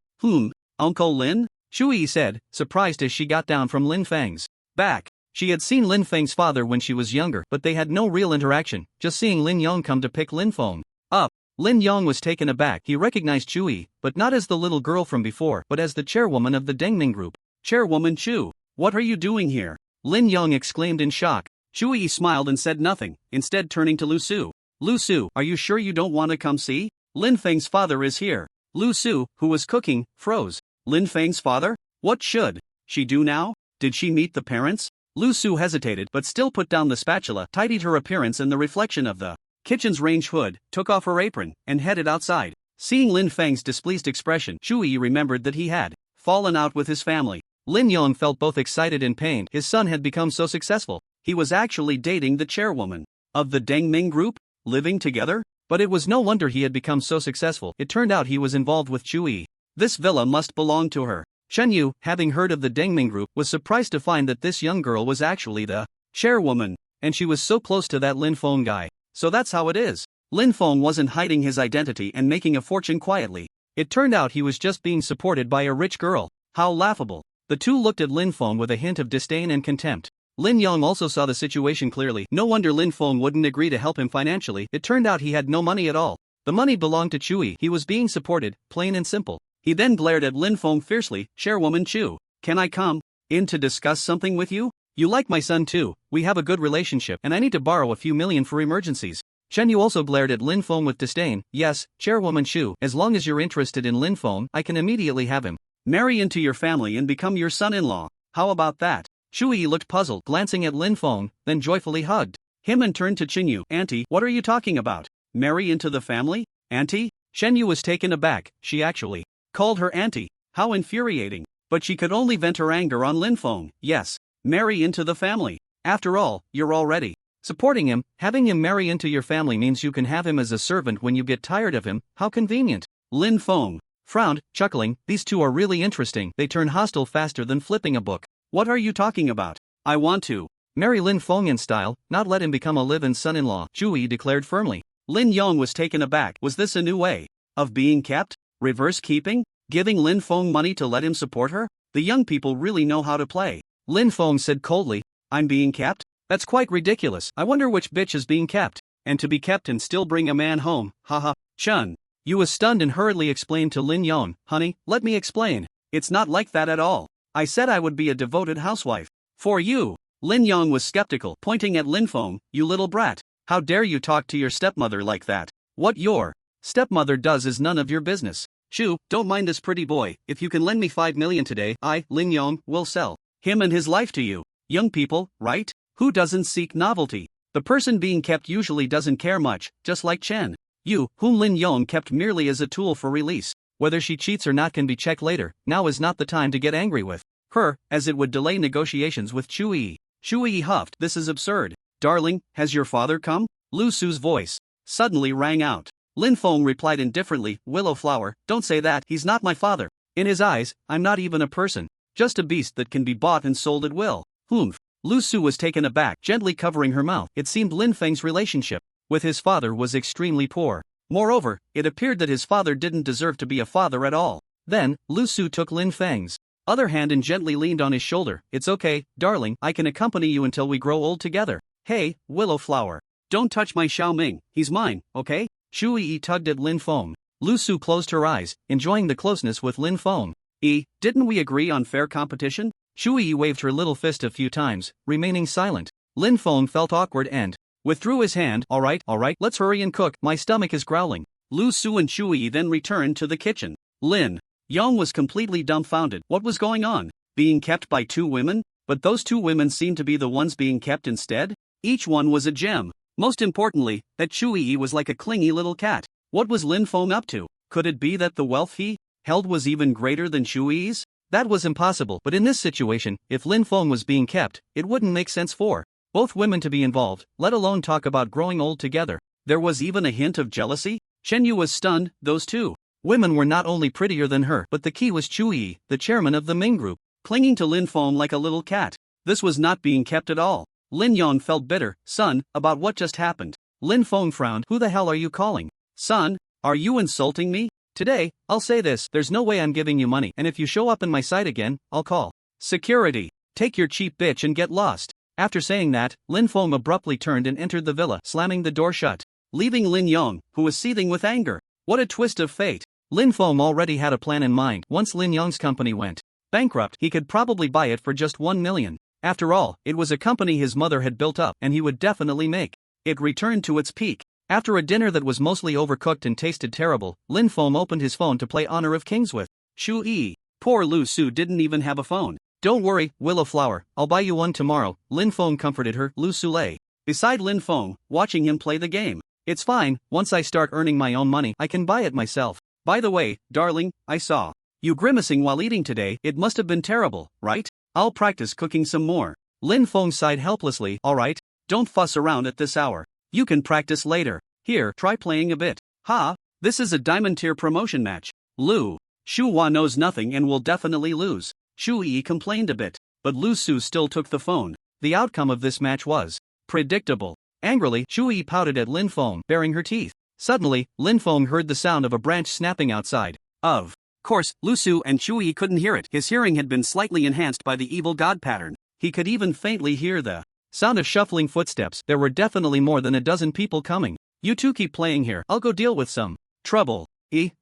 Uncle Lin? Chu Yi said, surprised as she got down from Lin Feng's back. She had seen Lin Feng's father when she was younger, but they had no real interaction, just seeing Lin Yong come to pick Lin Feng up. Lin Yong was taken aback. He recognized Chu Yi, but not as the little girl from before, but as the chairwoman of the Dengming group. Chairwoman Chu, what are you doing here? Lin Yong exclaimed in shock. Chu Yi smiled and said nothing, instead turning to Lu Su. Lu Su, are you sure you don't want to come see? Lin Feng's father is here. Lu Su, who was cooking, froze. Lin Feng's father? What should she do now? Did she meet the parents? Lu Su hesitated but still put down the spatula, tidied her appearance in the reflection of the kitchen's range hood, took off her apron, and headed outside. Seeing Lin Feng's displeased expression, Chu Yi remembered that he had fallen out with his family. Lin Yong felt both excited and pained. His son had become so successful. He was actually dating the chairwoman of the Dengming group, living together? But it was no wonder he had become so successful. It turned out he was involved with Chu Yi. This villa must belong to her. Shen Yu, having heard of the Dengming group, was surprised to find that this young girl was actually the chairwoman, and she was so close to that Lin Feng guy. So that's how it is. Lin Feng wasn't hiding his identity and making a fortune quietly. It turned out he was just being supported by a rich girl. How laughable. The two looked at Lin Feng with a hint of disdain and contempt. Lin Yong also saw the situation clearly. No wonder Lin Feng wouldn't agree to help him financially. It turned out he had no money at all. The money belonged to Chu Yi. He was being supported, plain and simple. He then glared at Lin Feng fiercely. Chairwoman Chu, can I come in to discuss something with you? You like my son too. We have a good relationship and I need to borrow a few million for emergencies. Shen Yu also glared at Lin Feng with disdain. Yes, Chairwoman Chu, as long as you're interested in Lin Feng, I can immediately have him marry into your family and become your son-in-law. How about that? Chu Yi looked puzzled, glancing at Lin Feng, then joyfully hugged him and turned to Qin Yu. Auntie, what are you talking about? Marry into the family? Auntie? Shen Yu was taken aback. She actually called her auntie. How infuriating. But she could only vent her anger on Lin Feng. Yes, marry into the family. After all, you're already supporting him. Having him marry into your family means you can have him as a servant when you get tired of him. How convenient. Lin Feng frowned, chuckling. These two are really interesting. They turn hostile faster than flipping a book. What are you talking about? I want to marry Lin Feng in style, not let him become a live-in son-in-law, Chu Yi declared firmly. Lin Yong was taken aback. Was this a new way of being kept? Reverse keeping? Giving Lin Feng money to let him support her? The young people really know how to play. Lin Feng said coldly. I'm being kept? That's quite ridiculous. I wonder which bitch is being kept. And to be kept and still bring a man home, haha. Chun Yu was stunned and hurriedly explained to Lin Yong, honey, let me explain. It's not like that at all. I said I would be a devoted housewife for you. Lin Yong was skeptical, pointing at Lin Feng. You little brat. How dare you talk to your stepmother like that? What your stepmother does is none of your business. Chu, don't mind this pretty boy. If you can lend me 5 million today, I, Lin Yong, will sell him and his life to you. Young people, right? Who doesn't seek novelty? The person being kept usually doesn't care much, just like Chen Yu, whom Lin Yong kept merely as a tool for release. Whether she cheats or not can be checked later. Now is not the time to get angry with her, as it would delay negotiations with Chu Yi. Chu Yi huffed. This is absurd. Darling, has your father come? Lu Su's voice suddenly rang out. Lin Feng replied indifferently, Willowflower, don't say that, he's not my father. In his eyes, I'm not even a person. Just a beast that can be bought and sold at will. Humph. Lu Su was taken aback, gently covering her mouth. It seemed Lin Feng's relationship with his father was extremely poor. Moreover, it appeared that his father didn't deserve to be a father at all. Then, Lu Su took Lin Feng's other hand and gently leaned on his shoulder. It's okay, darling, I can accompany you until we grow old together. Hey, Willowflower. Don't touch my Xiaoming, he's mine, okay? Shu Yi tugged at Lin Feng. Lu Su closed her eyes, enjoying the closeness with Lin Feng. Didn't we agree on fair competition? Shu Yi waved her little fist a few times, remaining silent. Lin Feng felt awkward and withdrew his hand. Alright, let's hurry and cook, my stomach is growling. Lu Su and Shu Yi then returned to the kitchen. Lin Yong was completely dumbfounded. What was going on? Being kept by two women? But those two women seemed to be the ones being kept instead? Each one was a gem. Most importantly, that Shu Yi was like a clingy little cat. What was Lin Feng up to? Could it be that the wealth he held was even greater than Shu Yi's? That was impossible, but in this situation, if Lin Feng was being kept, it wouldn't make sense for both women to be involved, let alone talk about growing old together. There was even a hint of jealousy? Shen Yu was stunned. Those two women were not only prettier than her, but the key was Chu Yi, the chairman of the Ming Group, clinging to Lin Feng like a little cat. This was not being kept at all. Lin Yong felt bitter. Son, about what just happened. Lin Feng frowned. Who the hell are you calling son? Are you insulting me? Today, I'll say this, there's no way I'm giving you money, and if you show up in my sight again, I'll call security. Take your cheap bitch and get lost. After saying that, Lin Feng abruptly turned and entered the villa, slamming the door shut, leaving Lin Yong, who was seething with anger. What a twist of fate. Lin Feng already had a plan in mind. Once Lin Yong's company went bankrupt, he could probably buy it for just 1 million. After all, it was a company his mother had built up, and he would definitely make it return to its peak. After a dinner that was mostly overcooked and tasted terrible, Lin Feng opened his phone to play Honor of Kings with Shu Yi. Poor Lu Su didn't even have a phone. Don't worry, Willowflower, I'll buy you one tomorrow, Lin Feng comforted her. Lu Su lay beside Lin Feng, watching him play the game. It's fine, once I start earning my own money, I can buy it myself. By the way, darling, I saw you grimacing while eating today. It must have been terrible, right? I'll practice cooking some more. Lin Feng sighed helplessly. Alright, don't fuss around at this hour. You can practice later. Here, try playing a bit. Ha, this is a diamond tier promotion match. Lu Shuhua knows nothing and will definitely lose. Shu Yi complained a bit, but Lu Su still took the phone. The outcome of this match was predictable. Angrily, Shu Yi pouted at Lin Feng, baring her teeth. Suddenly, Lin Feng heard the sound of a branch snapping outside. Of course, Lu Su and Shu Yi couldn't hear it. His hearing had been slightly enhanced by the evil god pattern. He could even faintly hear the sound of shuffling footsteps. There were definitely more than a dozen people coming. You two keep playing here, I'll go deal with some trouble.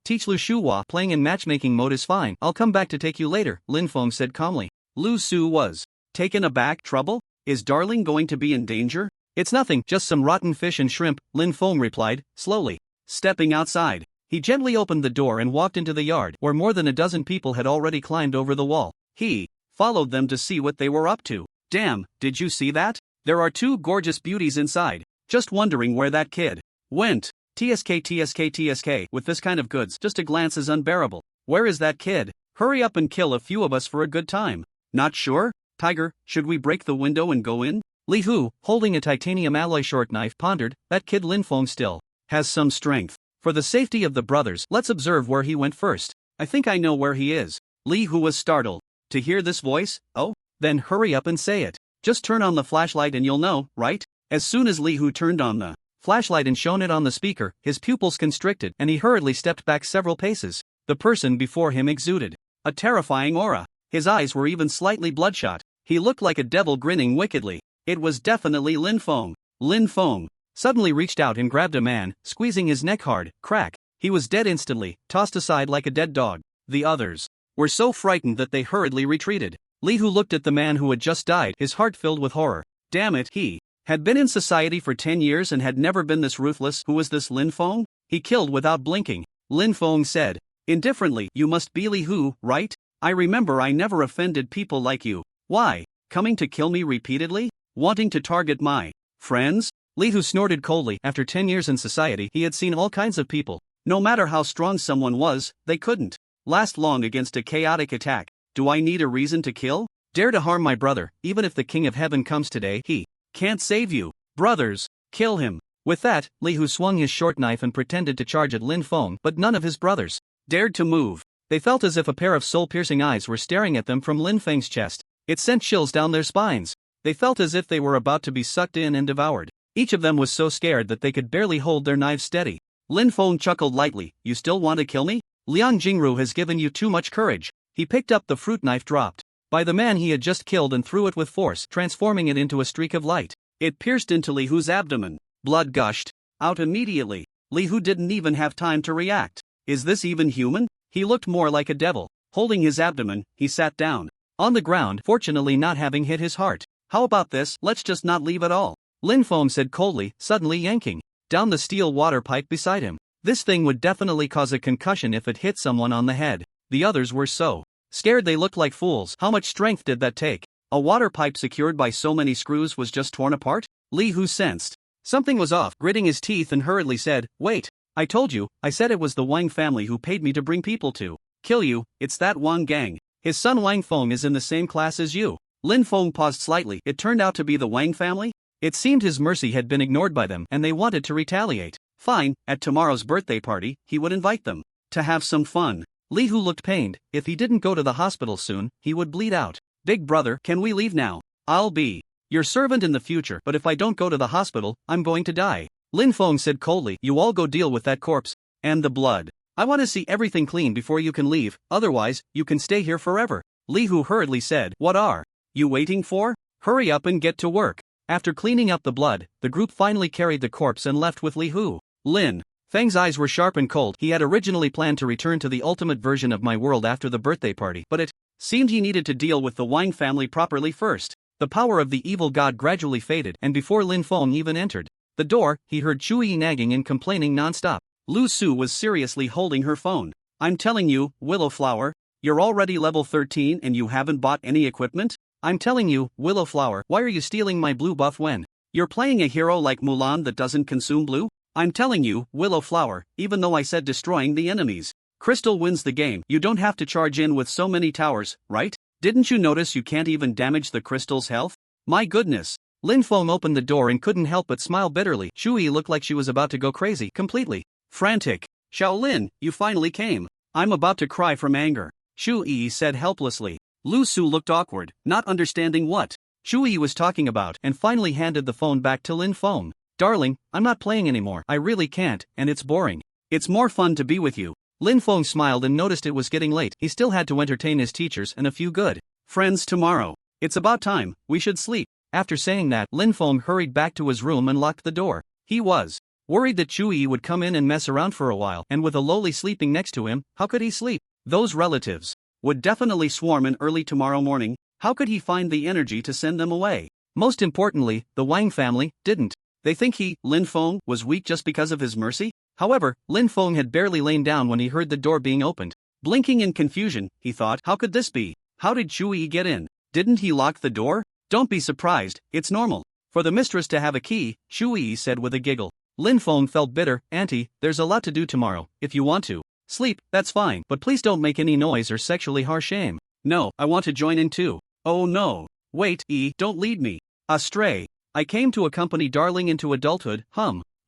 Teach Lu Shuhua. Playing in matchmaking mode is fine, I'll come back to take you later, Lin Feng said calmly. Lu Su was taken aback. Trouble? Is darling going to be in danger? It's nothing, just some rotten fish and shrimp, Lin Feng replied, slowly stepping outside. He gently opened the door and walked into the yard, where more than a dozen people had already climbed over the wall. He followed them to see what they were up to. Damn, did you see that? There are two gorgeous beauties inside. Just wondering where that kid went. TSK. With this kind of goods, just a glance is unbearable. Where is that kid? Hurry up and kill a few of us for a good time. Not sure? Tiger, should we break the window and go in? Li Hu, holding a titanium alloy short knife, pondered. That kid Lin Feng still has some strength. For the safety of the brothers, let's observe where he went first. I think I know where he is. Li Hu was startled to hear this voice. Oh? Then hurry up and say it. Just turn on the flashlight and you'll know, right? As soon as Li Hu turned on the flashlight and shone it on the speaker, his pupils constricted and he hurriedly stepped back several paces. The person before him exuded a terrifying aura. His eyes were even slightly bloodshot. He looked like a devil grinning wickedly. It was definitely Lin Feng. Lin Feng suddenly reached out and grabbed a man, squeezing his neck hard. Crack. He was dead instantly, tossed aside like a dead dog. The others were so frightened that they hurriedly retreated. Li Hu looked at the man who had just died, his heart filled with horror. Damn it, he had been in society for 10 years and had never been this ruthless. Who was this Lin Feng? He killed without blinking. Lin Feng said indifferently, you must be Li Hu, right? I remember I never offended people like you. Why? Coming to kill me repeatedly? Wanting to target my friends? Li Hu snorted coldly. After 10 years in society, he had seen all kinds of people. No matter how strong someone was, they couldn't last long against a chaotic attack. Do I need a reason to kill? Dare to harm my brother, even if the King of Heaven comes today, he can't save you. Brothers, kill him. With that, Li Hu swung his short knife and pretended to charge at Lin Feng, but none of his brothers dared to move. They felt as if a pair of soul-piercing eyes were staring at them from Lin Feng's chest. It sent chills down their spines. They felt as if they were about to be sucked in and devoured. Each of them was so scared that they could barely hold their knives steady. Lin Feng chuckled lightly. You still want to kill me? Liang Jingru has given you too much courage. He picked up the fruit knife dropped by the man he had just killed and threw it with force, transforming it into a streak of light. It pierced into Li Hu's abdomen. Blood gushed out immediately. Li Hu didn't even have time to react. Is this even human? He looked more like a devil. Holding his abdomen, he sat down on the ground, fortunately not having hit his heart. How about this? Let's just not leave at all, Lin Feng said coldly, suddenly yanking down the steel water pipe beside him. This thing would definitely cause a concussion if it hit someone on the head. The others were so scared they looked like fools. How much strength did that take? A water pipe secured by so many screws was just torn apart? Li Hu sensed something was off, gritting his teeth and hurriedly said, wait. I told you, I said it was the Wang family who paid me to bring people to kill you. It's that Wang gang. His son Wang Feng is in the same class as you. Lin Feng paused slightly. It turned out to be the Wang family? It seemed his mercy had been ignored by them and they wanted to retaliate. Fine, at tomorrow's birthday party, he would invite them to have some fun. Li Hu looked pained. If he didn't go to the hospital soon, he would bleed out. Big brother, can we leave now? I'll be your servant in the future, but if I don't go to the hospital, I'm going to die. Lin Feng said coldly. You all go deal with that corpse and the blood. I want to see everything clean before you can leave, otherwise, you can stay here forever. Li Hu hurriedly said, what are you waiting for? Hurry up and get to work. After cleaning up the blood, the group finally carried the corpse and left with Li Hu. Lin Feng's eyes were sharp and cold. He had originally planned to return to the ultimate version of my world after the birthday party, but it seemed he needed to deal with the Wang family properly first. The power of the evil god gradually faded, and before Lin Feng even entered the door, he heard Chu Yi nagging and complaining non-stop. Lu Su was seriously holding her phone. I'm telling you, Willowflower, you're already level 13 and you haven't bought any equipment? I'm telling you, Willowflower, why are you stealing my blue buff when you're playing a hero like Mulan that doesn't consume blue? I'm telling you, Willowflower, even though I said destroying the enemies crystal wins the game, you don't have to charge in with so many towers, right? Didn't you notice you can't even damage the crystal's health? My goodness. Lin Feng opened the door and couldn't help but smile bitterly. Chu Yi looked like she was about to go crazy, completely frantic. Shaolin, you finally came. I'm about to cry from anger, Chu Yi said helplessly. Lu Su looked awkward, not understanding what Chu Yi was talking about, and finally handed the phone back to Lin Feng. Darling, I'm not playing anymore. I really can't, and it's boring. It's more fun to be with you. Lin Feng smiled and noticed it was getting late. He still had to entertain his teachers and a few good friends tomorrow. It's about time, we should sleep. After saying that, Lin Feng hurried back to his room and locked the door. He was worried that Chu Yi would come in and mess around for a while, and with a lowly sleeping next to him, how could he sleep? Those relatives would definitely swarm in early tomorrow morning. How could he find the energy to send them away? Most importantly, the Wang family didn't. They think he, Lin Feng, was weak just because of his mercy? However, Lin Feng had barely lain down when he heard the door being opened. Blinking in confusion, he thought, how could this be? How did Chu Yi get in? Didn't he lock the door? Don't be surprised, it's normal for the mistress to have a key, Chu Yi said with a giggle. Lin Feng felt bitter. Auntie, there's a lot to do tomorrow. If you want to sleep, that's fine, but please don't make any noise or sexually harsh aim. No, I want to join in too. Oh no. Wait, don't lead me astray. I came to accompany darling into adulthood,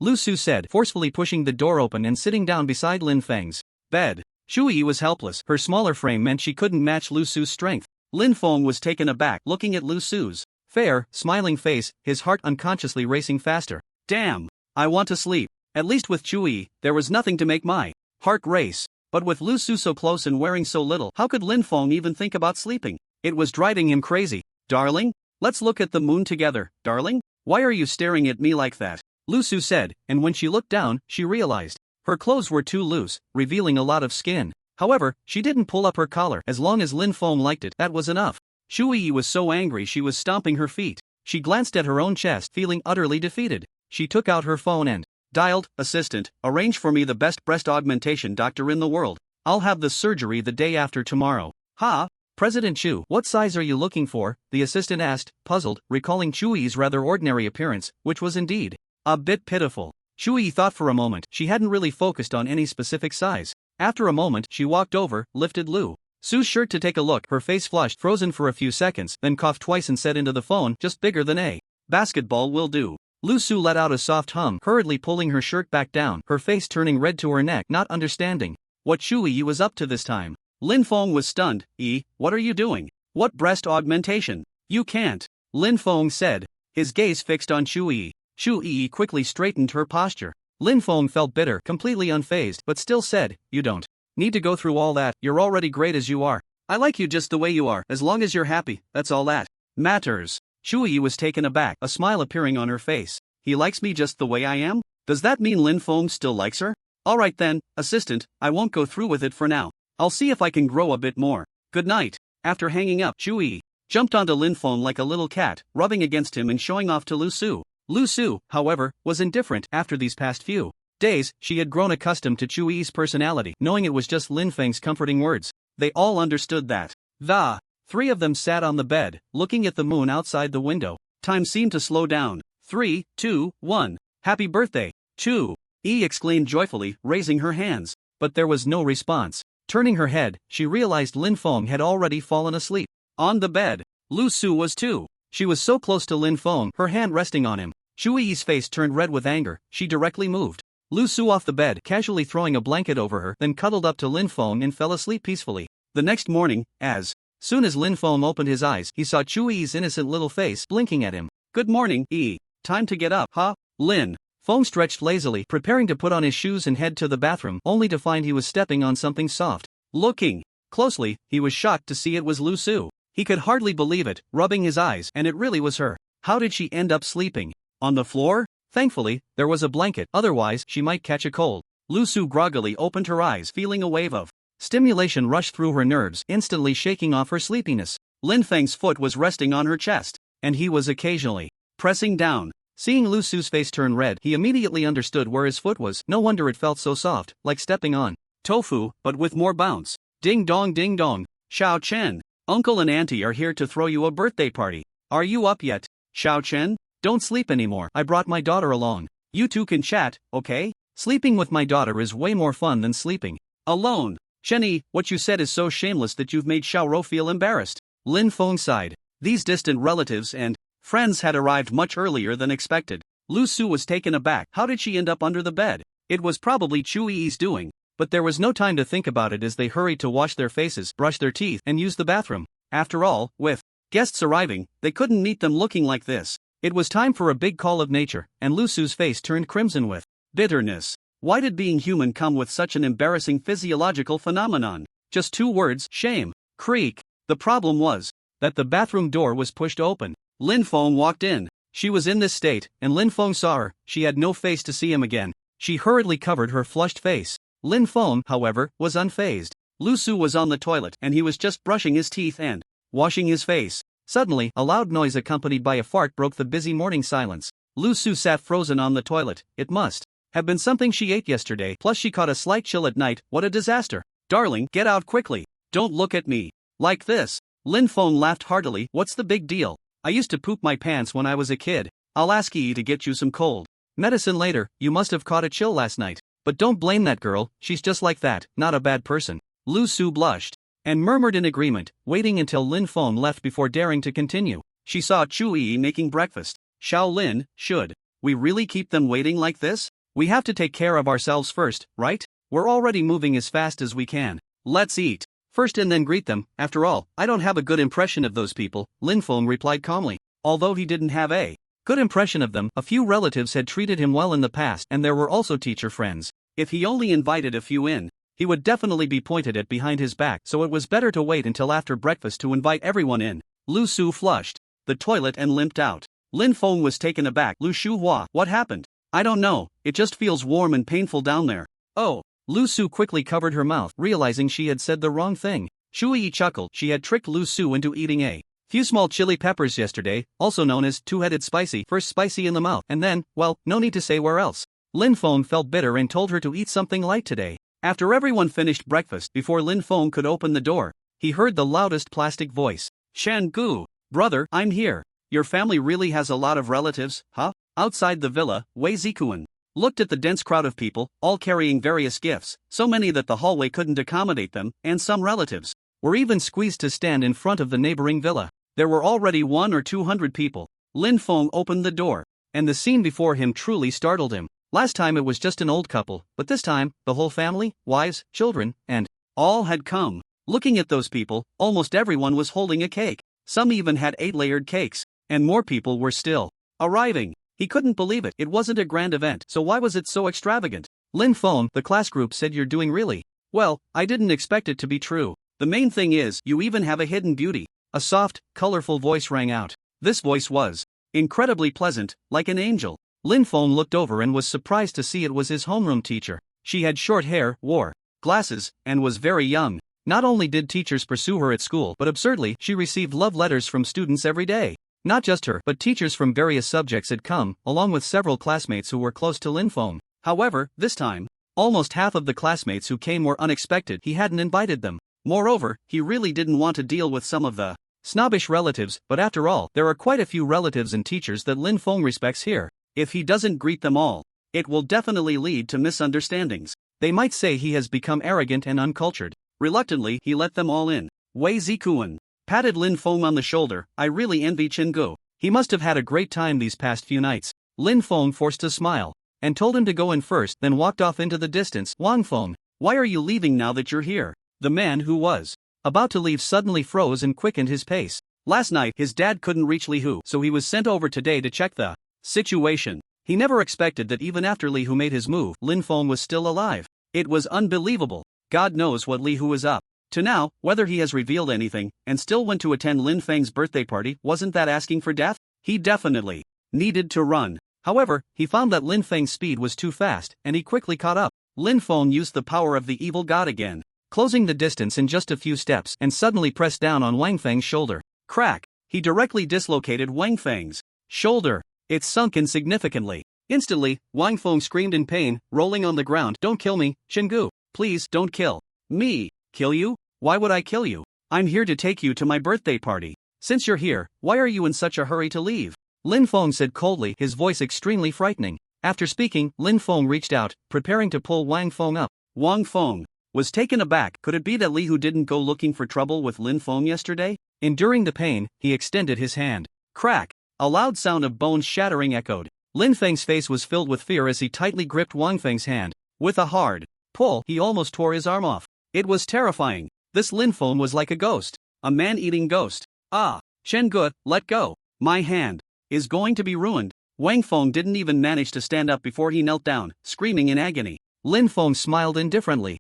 Lu Su said, forcefully pushing the door open and sitting down beside Lin Feng's bed. Chu Yi was helpless. Her smaller frame meant she couldn't match Lu Su's strength. Lin Feng was taken aback, looking at Lu Su's fair, smiling face, his heart unconsciously racing faster. Damn, I want to sleep. At least with Chu Yi, there was nothing to make my heart race. But with Lu Su so close and wearing so little, how could Lin Feng even think about sleeping? It was driving him crazy. Darling? Let's look at the moon together, darling? Why are you staring at me like that? Lu Su said, and when she looked down, she realized her clothes were too loose, revealing a lot of skin. However, she didn't pull up her collar. As long as Lin Feng liked it, that was enough. Chu Yi was so angry she was stomping her feet. She glanced at her own chest, feeling utterly defeated. She took out her phone and dialed, assistant, arrange for me the best breast augmentation doctor in the world. I'll have the surgery the day after tomorrow. Ha? President Chu, what size are you looking for? The assistant asked, puzzled, recalling Chu Yi's rather ordinary appearance, which was indeed a bit pitiful. Chu Yi thought for a moment. She hadn't really focused on any specific size. After a moment, she walked over, lifted Lu Su's shirt to take a look. Her face flushed, frozen for a few seconds, then coughed twice and said into the phone, just bigger than a basketball will do. Lu Su let out a soft hum, hurriedly pulling her shirt back down, her face turning red to her neck, not understanding what Shu Yi was up to this time. Lin Feng was stunned. What are you doing? What breast augmentation? You can't. Lin Feng said, his gaze fixed on Shu Yi. Shu Yi quickly straightened her posture. Lin Feng felt bitter, completely unfazed, but still said, you don't need to go through all that, you're already great as you are. I like you just the way you are, as long as you're happy, that's all that matters. Shu Yi was taken aback, a smile appearing on her face. He likes me just the way I am? Does that mean Lin Feng still likes her? Alright then, assistant, I won't go through with it for now. I'll see if I can grow a bit more. Good night. After hanging up, Shu Yi jumped onto Lin Feng like a little cat, rubbing against him and showing off to Lu Su. Lu Su, however, was indifferent. After these past few days, she had grown accustomed to Shu Yi's personality, knowing it was just Lin Feng's comforting words. They all understood that. The three of them sat on the bed, looking at the moon outside the window. Time seemed to slow down. 3, 2, 1. Happy birthday, Chu! Yi exclaimed joyfully, raising her hands. But there was no response. Turning her head, she realized Lin Feng had already fallen asleep. On the bed, Lu Su was too. She was so close to Lin Feng, her hand resting on him. Shu Yi's face turned red with anger. She directly moved Lu Su off the bed, casually throwing a blanket over her, then cuddled up to Lin Feng and fell asleep peacefully. The next morning, as soon as Lin Feng opened his eyes, he saw Shu Yi's innocent little face blinking at him. Good morning, Yi. Time to get up, huh? Lin Feng stretched lazily, preparing to put on his shoes and head to the bathroom, only to find he was stepping on something soft. Looking closely, he was shocked to see it was Lu Su. He could hardly believe it, rubbing his eyes, and it really was her. How did she end up sleeping on the floor? Thankfully, there was a blanket, otherwise she might catch a cold. Lu Su groggily opened her eyes, feeling a wave of stimulation rush through her nerves, instantly shaking off her sleepiness. Lin Feng's foot was resting on her chest, and he was occasionally pressing down. Seeing Lu Su's face turn red, he immediately understood where his foot was. No wonder it felt so soft, like stepping on tofu, but with more bounce. Ding dong, Xiao Chen. Uncle and auntie are here to throw you a birthday party. Are you up yet, Xiao Chen? Don't sleep anymore, I brought my daughter along. You two can chat, okay? Sleeping with my daughter is way more fun than sleeping alone. Shenny, what you said is so shameless that you've made Xiaoro feel embarrassed. Lin Feng sighed. These distant relatives and friends had arrived much earlier than expected. Lu Su was taken aback. How did she end up under the bed? It was probably Chu Yi's doing. But there was no time to think about it as they hurried to wash their faces, brush their teeth, and use the bathroom. After all, with guests arriving, they couldn't meet them looking like this. It was time for a big call of nature, and Lu Su's face turned crimson with bitterness. Why did being human come with such an embarrassing physiological phenomenon? Just 2 words, shame. Creak. The problem was that the bathroom door was pushed open. Lin Feng walked in. She was in this state, and Lin Feng saw her. She had no face to see him again. She hurriedly covered her flushed face. Lin Feng, however, was unfazed. Lu Su was on the toilet, and he was just brushing his teeth and washing his face. Suddenly, a loud noise accompanied by a fart broke the busy morning silence. Lu Su sat frozen on the toilet. It must have been something she ate yesterday, plus she caught a slight chill at night. What a disaster. Darling, get out quickly. Don't look at me like this. Lin Feng laughed heartily. What's the big deal? I used to poop my pants when I was a kid. I'll ask Yi to get you some cold medicine later. You must have caught a chill last night. But don't blame that girl, she's just like that, not a bad person. Lu Su blushed and murmured in agreement, waiting until Lin Feng left before daring to continue. She saw Chu Yi making breakfast. Xiao Lin, should we really keep them waiting like this? We have to take care of ourselves first, right? We're already moving as fast as we can. Let's eat first and then greet them. After all, I don't have a good impression of those people, Lin Feng replied calmly. Although he didn't have a good impression of them, a few relatives had treated him well in the past, and there were also teacher friends. If he only invited a few in, he would definitely be pointed at behind his back, so it was better to wait until after breakfast to invite everyone in. Lu Su flushed the toilet and limped out. Lin Feng was taken aback. Lu Shuhua, what happened? I don't know, it just feels warm and painful down there. Oh. Lu Su quickly covered her mouth, realizing she had said the wrong thing. Shu Yi chuckled. She had tricked Lu Su into eating a few small chili peppers yesterday, also known as two-headed spicy, first spicy in the mouth, and then, well, no need to say where else. Lin Feng felt bitter and told her to eat something light today. After everyone finished breakfast, before Lin Feng could open the door, he heard the loudest plastic voice. Shan Gu, brother, I'm here. Your family really has a lot of relatives, huh? Outside the villa, Wei Zikuan looked at the dense crowd of people, all carrying various gifts, so many that the hallway couldn't accommodate them, and some relatives were even squeezed to stand in front of the neighboring villa. There were already 100 or 200 people. Lin Feng opened the door and the scene before him truly startled him. Last time it was just an old couple, but this time, the whole family, wives, children, and all had come. Looking at those people, almost everyone was holding a cake. Some even had 8-layered cakes, and more people were still arriving. He couldn't believe it. It wasn't a grand event, so why was it so extravagant? Lin Feng, the class group said, you're doing really well. I didn't expect it to be true. The main thing is, you even have a hidden beauty. A soft, colorful voice rang out. This voice was incredibly pleasant, like an angel. Lin Feng looked over and was surprised to see it was his homeroom teacher. She had short hair, wore glasses, and was very young. Not only did teachers pursue her at school, but absurdly, she received love letters from students every day. Not just her, but teachers from various subjects had come, along with several classmates who were close to Lin Feng. However, this time, almost half of the classmates who came were unexpected. He hadn't invited them. Moreover, he really didn't want to deal with some of the snobbish relatives, but after all, there are quite a few relatives and teachers that Lin Feng respects here. If he doesn't greet them all, it will definitely lead to misunderstandings. They might say he has become arrogant and uncultured. Reluctantly, he let them all in. Wei Zikuan patted Lin Feng on the shoulder. I really envy Gu. He must have had a great time these past few nights. Lin Feng forced a smile and told him to go in first, then walked off into the distance. Wang Feng, why are you leaving now that you're here? The man who was about to leave suddenly froze and quickened his pace. Last night, his dad couldn't reach Li Hu, so he was sent over today to check the situation. He never expected that even after Li Hu made his move, Lin Feng was still alive. It was unbelievable. God knows what Li Hu is up to now. Whether he has revealed anything, and still went to attend Lin Feng's birthday party, wasn't that asking for death? He definitely needed to run. However, he found that Lin Feng's speed was too fast, and he quickly caught up. Lin Feng used the power of the evil god again, closing the distance in just a few steps, and suddenly pressed down on Wang Feng's shoulder. Crack! He directly dislocated Wang Feng's shoulder. It sunk in significantly. Instantly, Wang Feng screamed in pain, rolling on the ground. Don't kill me, Gu. Please don't kill me. Kill you? Why would I kill you? I'm here to take you to my birthday party. Since you're here, why are you in such a hurry to leave? Lin Feng said coldly, his voice extremely frightening. After speaking, Lin Feng reached out, preparing to pull Wang Feng up. Wang Feng was taken aback. Could it be that Li Hu didn't go looking for trouble with Lin Feng yesterday? Enduring the pain, he extended his hand. Crack! A loud sound of bones shattering echoed. Lin Feng's face was filled with fear as he tightly gripped Wang Feng's hand. With a hard pull, he almost tore his arm off. It was terrifying. This Lin Feng was like a ghost. A man-eating ghost. Ah! Gu, let go. My hand is going to be ruined. Wang Feng didn't even manage to stand up before he knelt down, screaming in agony. Lin Feng smiled indifferently.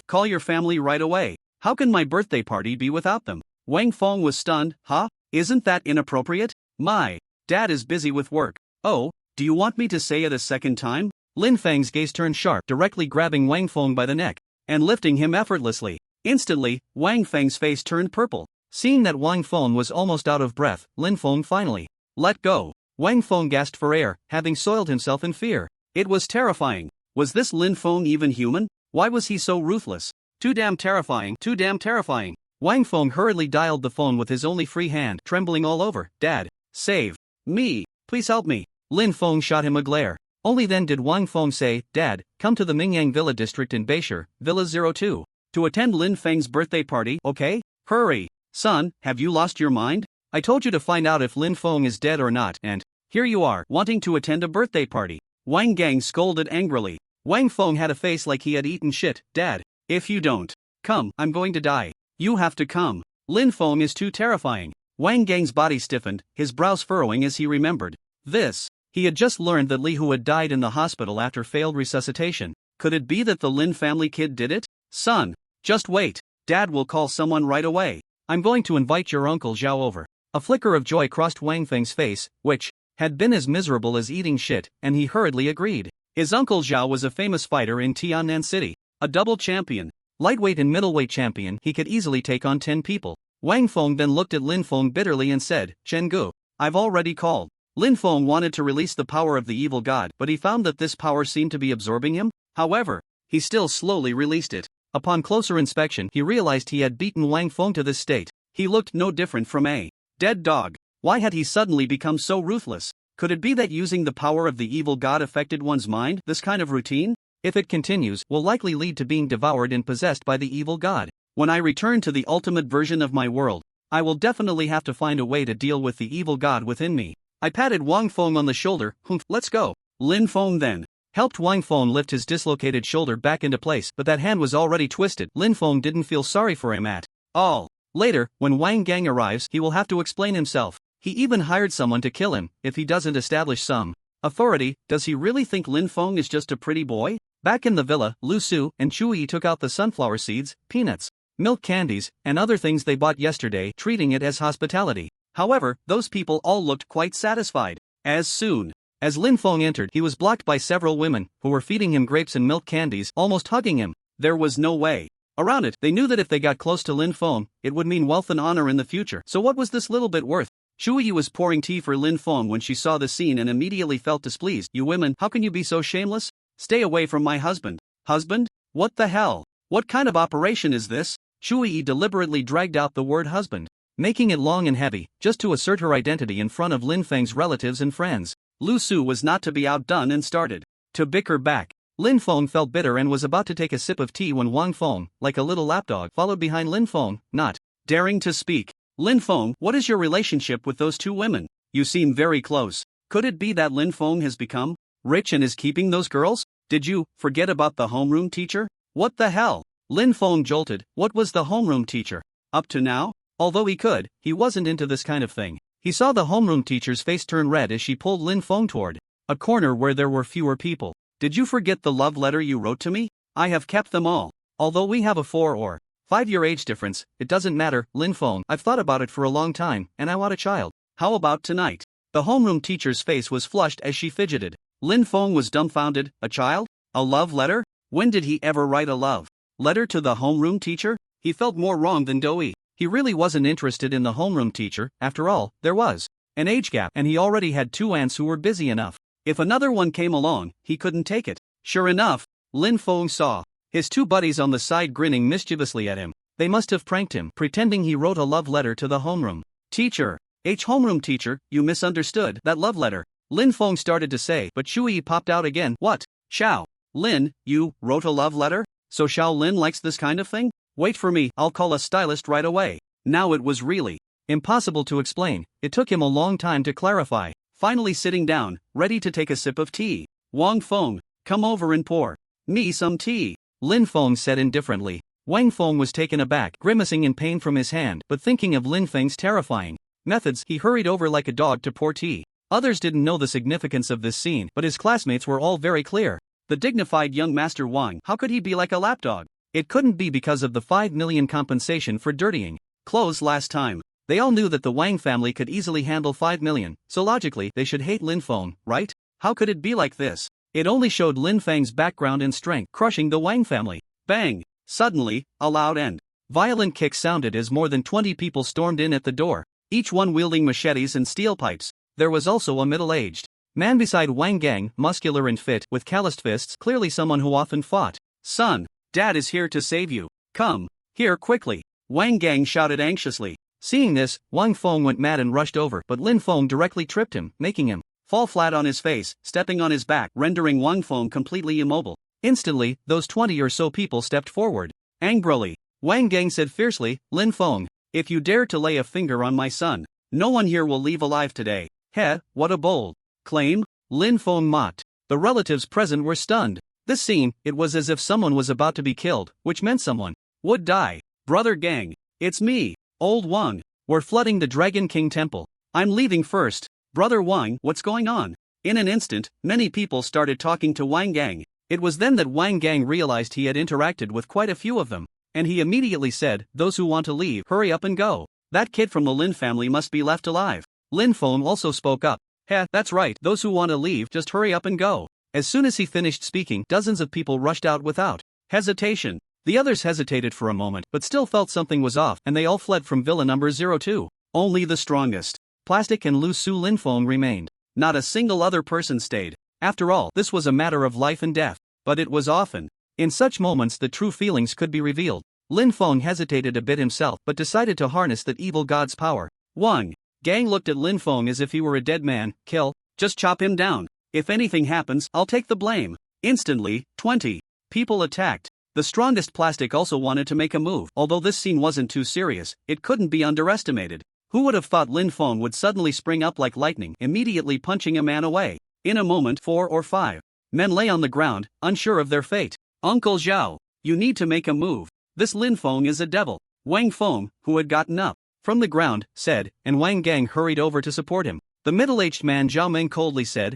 Call your family right away. How can my birthday party be without them? Wang Feng was stunned. Huh? Isn't that inappropriate? My dad is busy with work. Oh, do you want me to say it a second time? Lin Feng's gaze turned sharp, directly grabbing Wang Feng by the neck and lifting him effortlessly. Instantly, Wang Feng's face turned purple. Seeing that Wang Feng was almost out of breath, Lin Feng finally let go. Wang Feng gasped for air, having soiled himself in fear. It was terrifying. Was this Lin Feng even human? Why was he so ruthless? Too damn terrifying, too damn terrifying. Wang Feng hurriedly dialed the phone with his only free hand, trembling all over. Dad, save me, please help me. Lin Feng shot him a glare. Only then did Wang Feng say, Dad, come to the Mingyang Villa district in Beishir, Villa 02, to attend Lin Feng's birthday party, okay? Hurry. Son, have you lost your mind? I told you to find out if Lin Feng is dead or not, and here you are, wanting to attend a birthday party. Wang Gang scolded angrily. Wang Feng had a face like he had eaten shit. Dad, if you don't come, I'm going to die. You have to come. Lin Feng is too terrifying. Wang Gang's body stiffened, his brows furrowing as he remembered this. He had just learned that Li Hu had died in the hospital after failed resuscitation. Could it be that the Lin family kid did it? Son, just wait. Dad will call someone right away. I'm going to invite your Uncle Zhao over. A flicker of joy crossed Wang Feng's face, which had been as miserable as eating shit, and he hurriedly agreed. His Uncle Zhao was a famous fighter in Tiannan City, a double champion. Lightweight and middleweight champion, he could easily take on 10 people. Wang Feng then looked at Lin Feng bitterly and said, Gu, I've already called. Lin Feng wanted to release the power of the evil god, but he found that this power seemed to be absorbing him. However, he still slowly released it. Upon closer inspection, he realized he had beaten Wang Feng to this state. He looked no different from a dead dog. Why had he suddenly become so ruthless? Could it be that using the power of the evil god affected one's mind? This kind of routine, if it continues, will likely lead to being devoured and possessed by the evil god. When I return to the ultimate version of my world, I will definitely have to find a way to deal with the evil god within me. I patted Wang Feng on the shoulder. Humph, let's go. Lin Feng then helped Wang Feng lift his dislocated shoulder back into place, but that hand was already twisted. Lin Feng didn't feel sorry for him at all. Later, when Wang Gang arrives, he will have to explain himself. He even hired someone to kill him if he doesn't establish some authority. Does he really think Lin Feng is just a pretty boy? Back in the villa, Lu Su and Chui took out the sunflower seeds, peanuts, milk candies, and other things they bought yesterday, treating it as hospitality. However, those people all looked quite satisfied. As soon as Lin Feng entered, he was blocked by several women who were feeding him grapes and milk candies, almost hugging him. There was no way around it. They knew that if they got close to Lin Feng, it would mean wealth and honor in the future. So what was this little bit worth? Chui was pouring tea for Lin Feng when she saw the scene and immediately felt displeased. You women, how can you be so shameless? Stay away from my husband. Husband? What the hell? What kind of operation is this? Chui deliberately dragged out the word husband, making it long and heavy, just to assert her identity in front of Lin Feng's relatives and friends. Lu Su was not to be outdone and started to bicker back. Lin Feng felt bitter and was about to take a sip of tea when Wang Feng, like a little lapdog, followed behind Lin Feng, not daring to speak. Lin Feng, what is your relationship with those two women? You seem very close. Could it be that Lin Feng has become rich and is keeping those girls? Did you forget about the homeroom teacher? What the hell? Lin Feng jolted. What was the homeroom teacher? Up to now? Although he wasn't into this kind of thing. He saw the homeroom teacher's face turn red as she pulled Lin Feng toward a corner where there were fewer people. Did you forget the love letter you wrote to me? I have kept them all. Although we have a 4 or 5-year age difference, it doesn't matter, Lin Feng. I've thought about it for a long time, and I want a child. How about tonight? The homeroom teacher's face was flushed as she fidgeted. Lin Feng was dumbfounded. A child? A love letter? When did he ever write a love letter to the homeroom teacher? He felt more wrong than Doi. He really wasn't interested in the homeroom teacher. After all, there was an age gap, and he already had 2 aunts who were busy enough. If another one came along, he couldn't take it. Sure enough, Lin Feng saw his 2 buddies on the side grinning mischievously at him. They must have pranked him, pretending he wrote a love letter to the homeroom teacher. Homeroom teacher, you misunderstood that love letter, Lin Feng started to say, but Chui popped out again. What? Xiao Lin, you wrote a love letter? So Xiao Lin likes this kind of thing? Wait for me, I'll call a stylist right away. Now it was really impossible to explain. It took him a long time to clarify. Finally sitting down, ready to take a sip of tea. Wang Feng, come over and pour me some tea, Lin Feng said indifferently. Wang Feng was taken aback, grimacing in pain from his hand, but thinking of Lin Feng's terrifying methods, he hurried over like a dog to pour tea. Others didn't know the significance of this scene, but his classmates were all very clear. The dignified young Master Wang, how could he be like a lapdog? It couldn't be because of the 5 million compensation for dirtying clothes last time. They all knew that the Wang family could easily handle 5 million, so logically they should hate Lin Feng, right? How could it be like this? It only showed Lin Feng's background and strength, crushing the Wang family. Bang! Suddenly, a loud and violent kick sounded as more than 20 people stormed in at the door, each one wielding machetes and steel pipes. There was also a middle-aged man beside Wang Gang, muscular and fit, with calloused fists, clearly someone who often fought. Son, Dad is here to save you. Come here quickly, Wang Gang shouted anxiously. Seeing this, Wang Feng went mad and rushed over, but Lin Feng directly tripped him, making him fall flat on his face, stepping on his back, rendering Wang Feng completely immobile. Instantly, those 20 or so people stepped forward. Angrily, Wang Gang said fiercely, Lin Feng, if you dare to lay a finger on my son, no one here will leave alive today. Heh, what a bold claim, Lin Feng mocked. The relatives present were stunned. This scene, it was as if someone was about to be killed, which meant someone would die. Brother Gang, it's me, Old Wang. We're flooding the Dragon King temple. I'm leaving first. Brother Wang, what's going on? In an instant, many people started talking to Wang Gang. It was then that Wang Gang realized he had interacted with quite a few of them, and he immediately said, those who want to leave, hurry up and go. That kid from the Lin family must be left alive. Lin Feng also spoke up. Heh, that's right, those who want to leave, just hurry up and go. As soon as he finished speaking, dozens of people rushed out without hesitation. The others hesitated for a moment, but still felt something was off, and they all fled from Villa number 02. Only the strongest, Plastic and Lu Su Lin Feng remained. Not a single other person stayed. After all, this was a matter of life and death. But it was often in such moments that true feelings could be revealed. Lin Feng hesitated a bit himself, but decided to harness that evil god's power. Wang Gang looked at Lin Feng as if he were a dead man. Kill, just chop him down. If anything happens, I'll take the blame. Instantly, 20 people attacked. The strongest Plastic also wanted to make a move. Although this scene wasn't too serious, it couldn't be underestimated. Who would have thought Lin Feng would suddenly spring up like lightning, immediately punching a man away? In a moment, 4 or 5 men lay on the ground, unsure of their fate. Uncle Zhao, you need to make a move. This Lin Feng is a devil. Wang Feng, who had gotten up from the ground, said, and Wang Gang hurried over to support him. The middle-aged man Zhao Meng coldly said,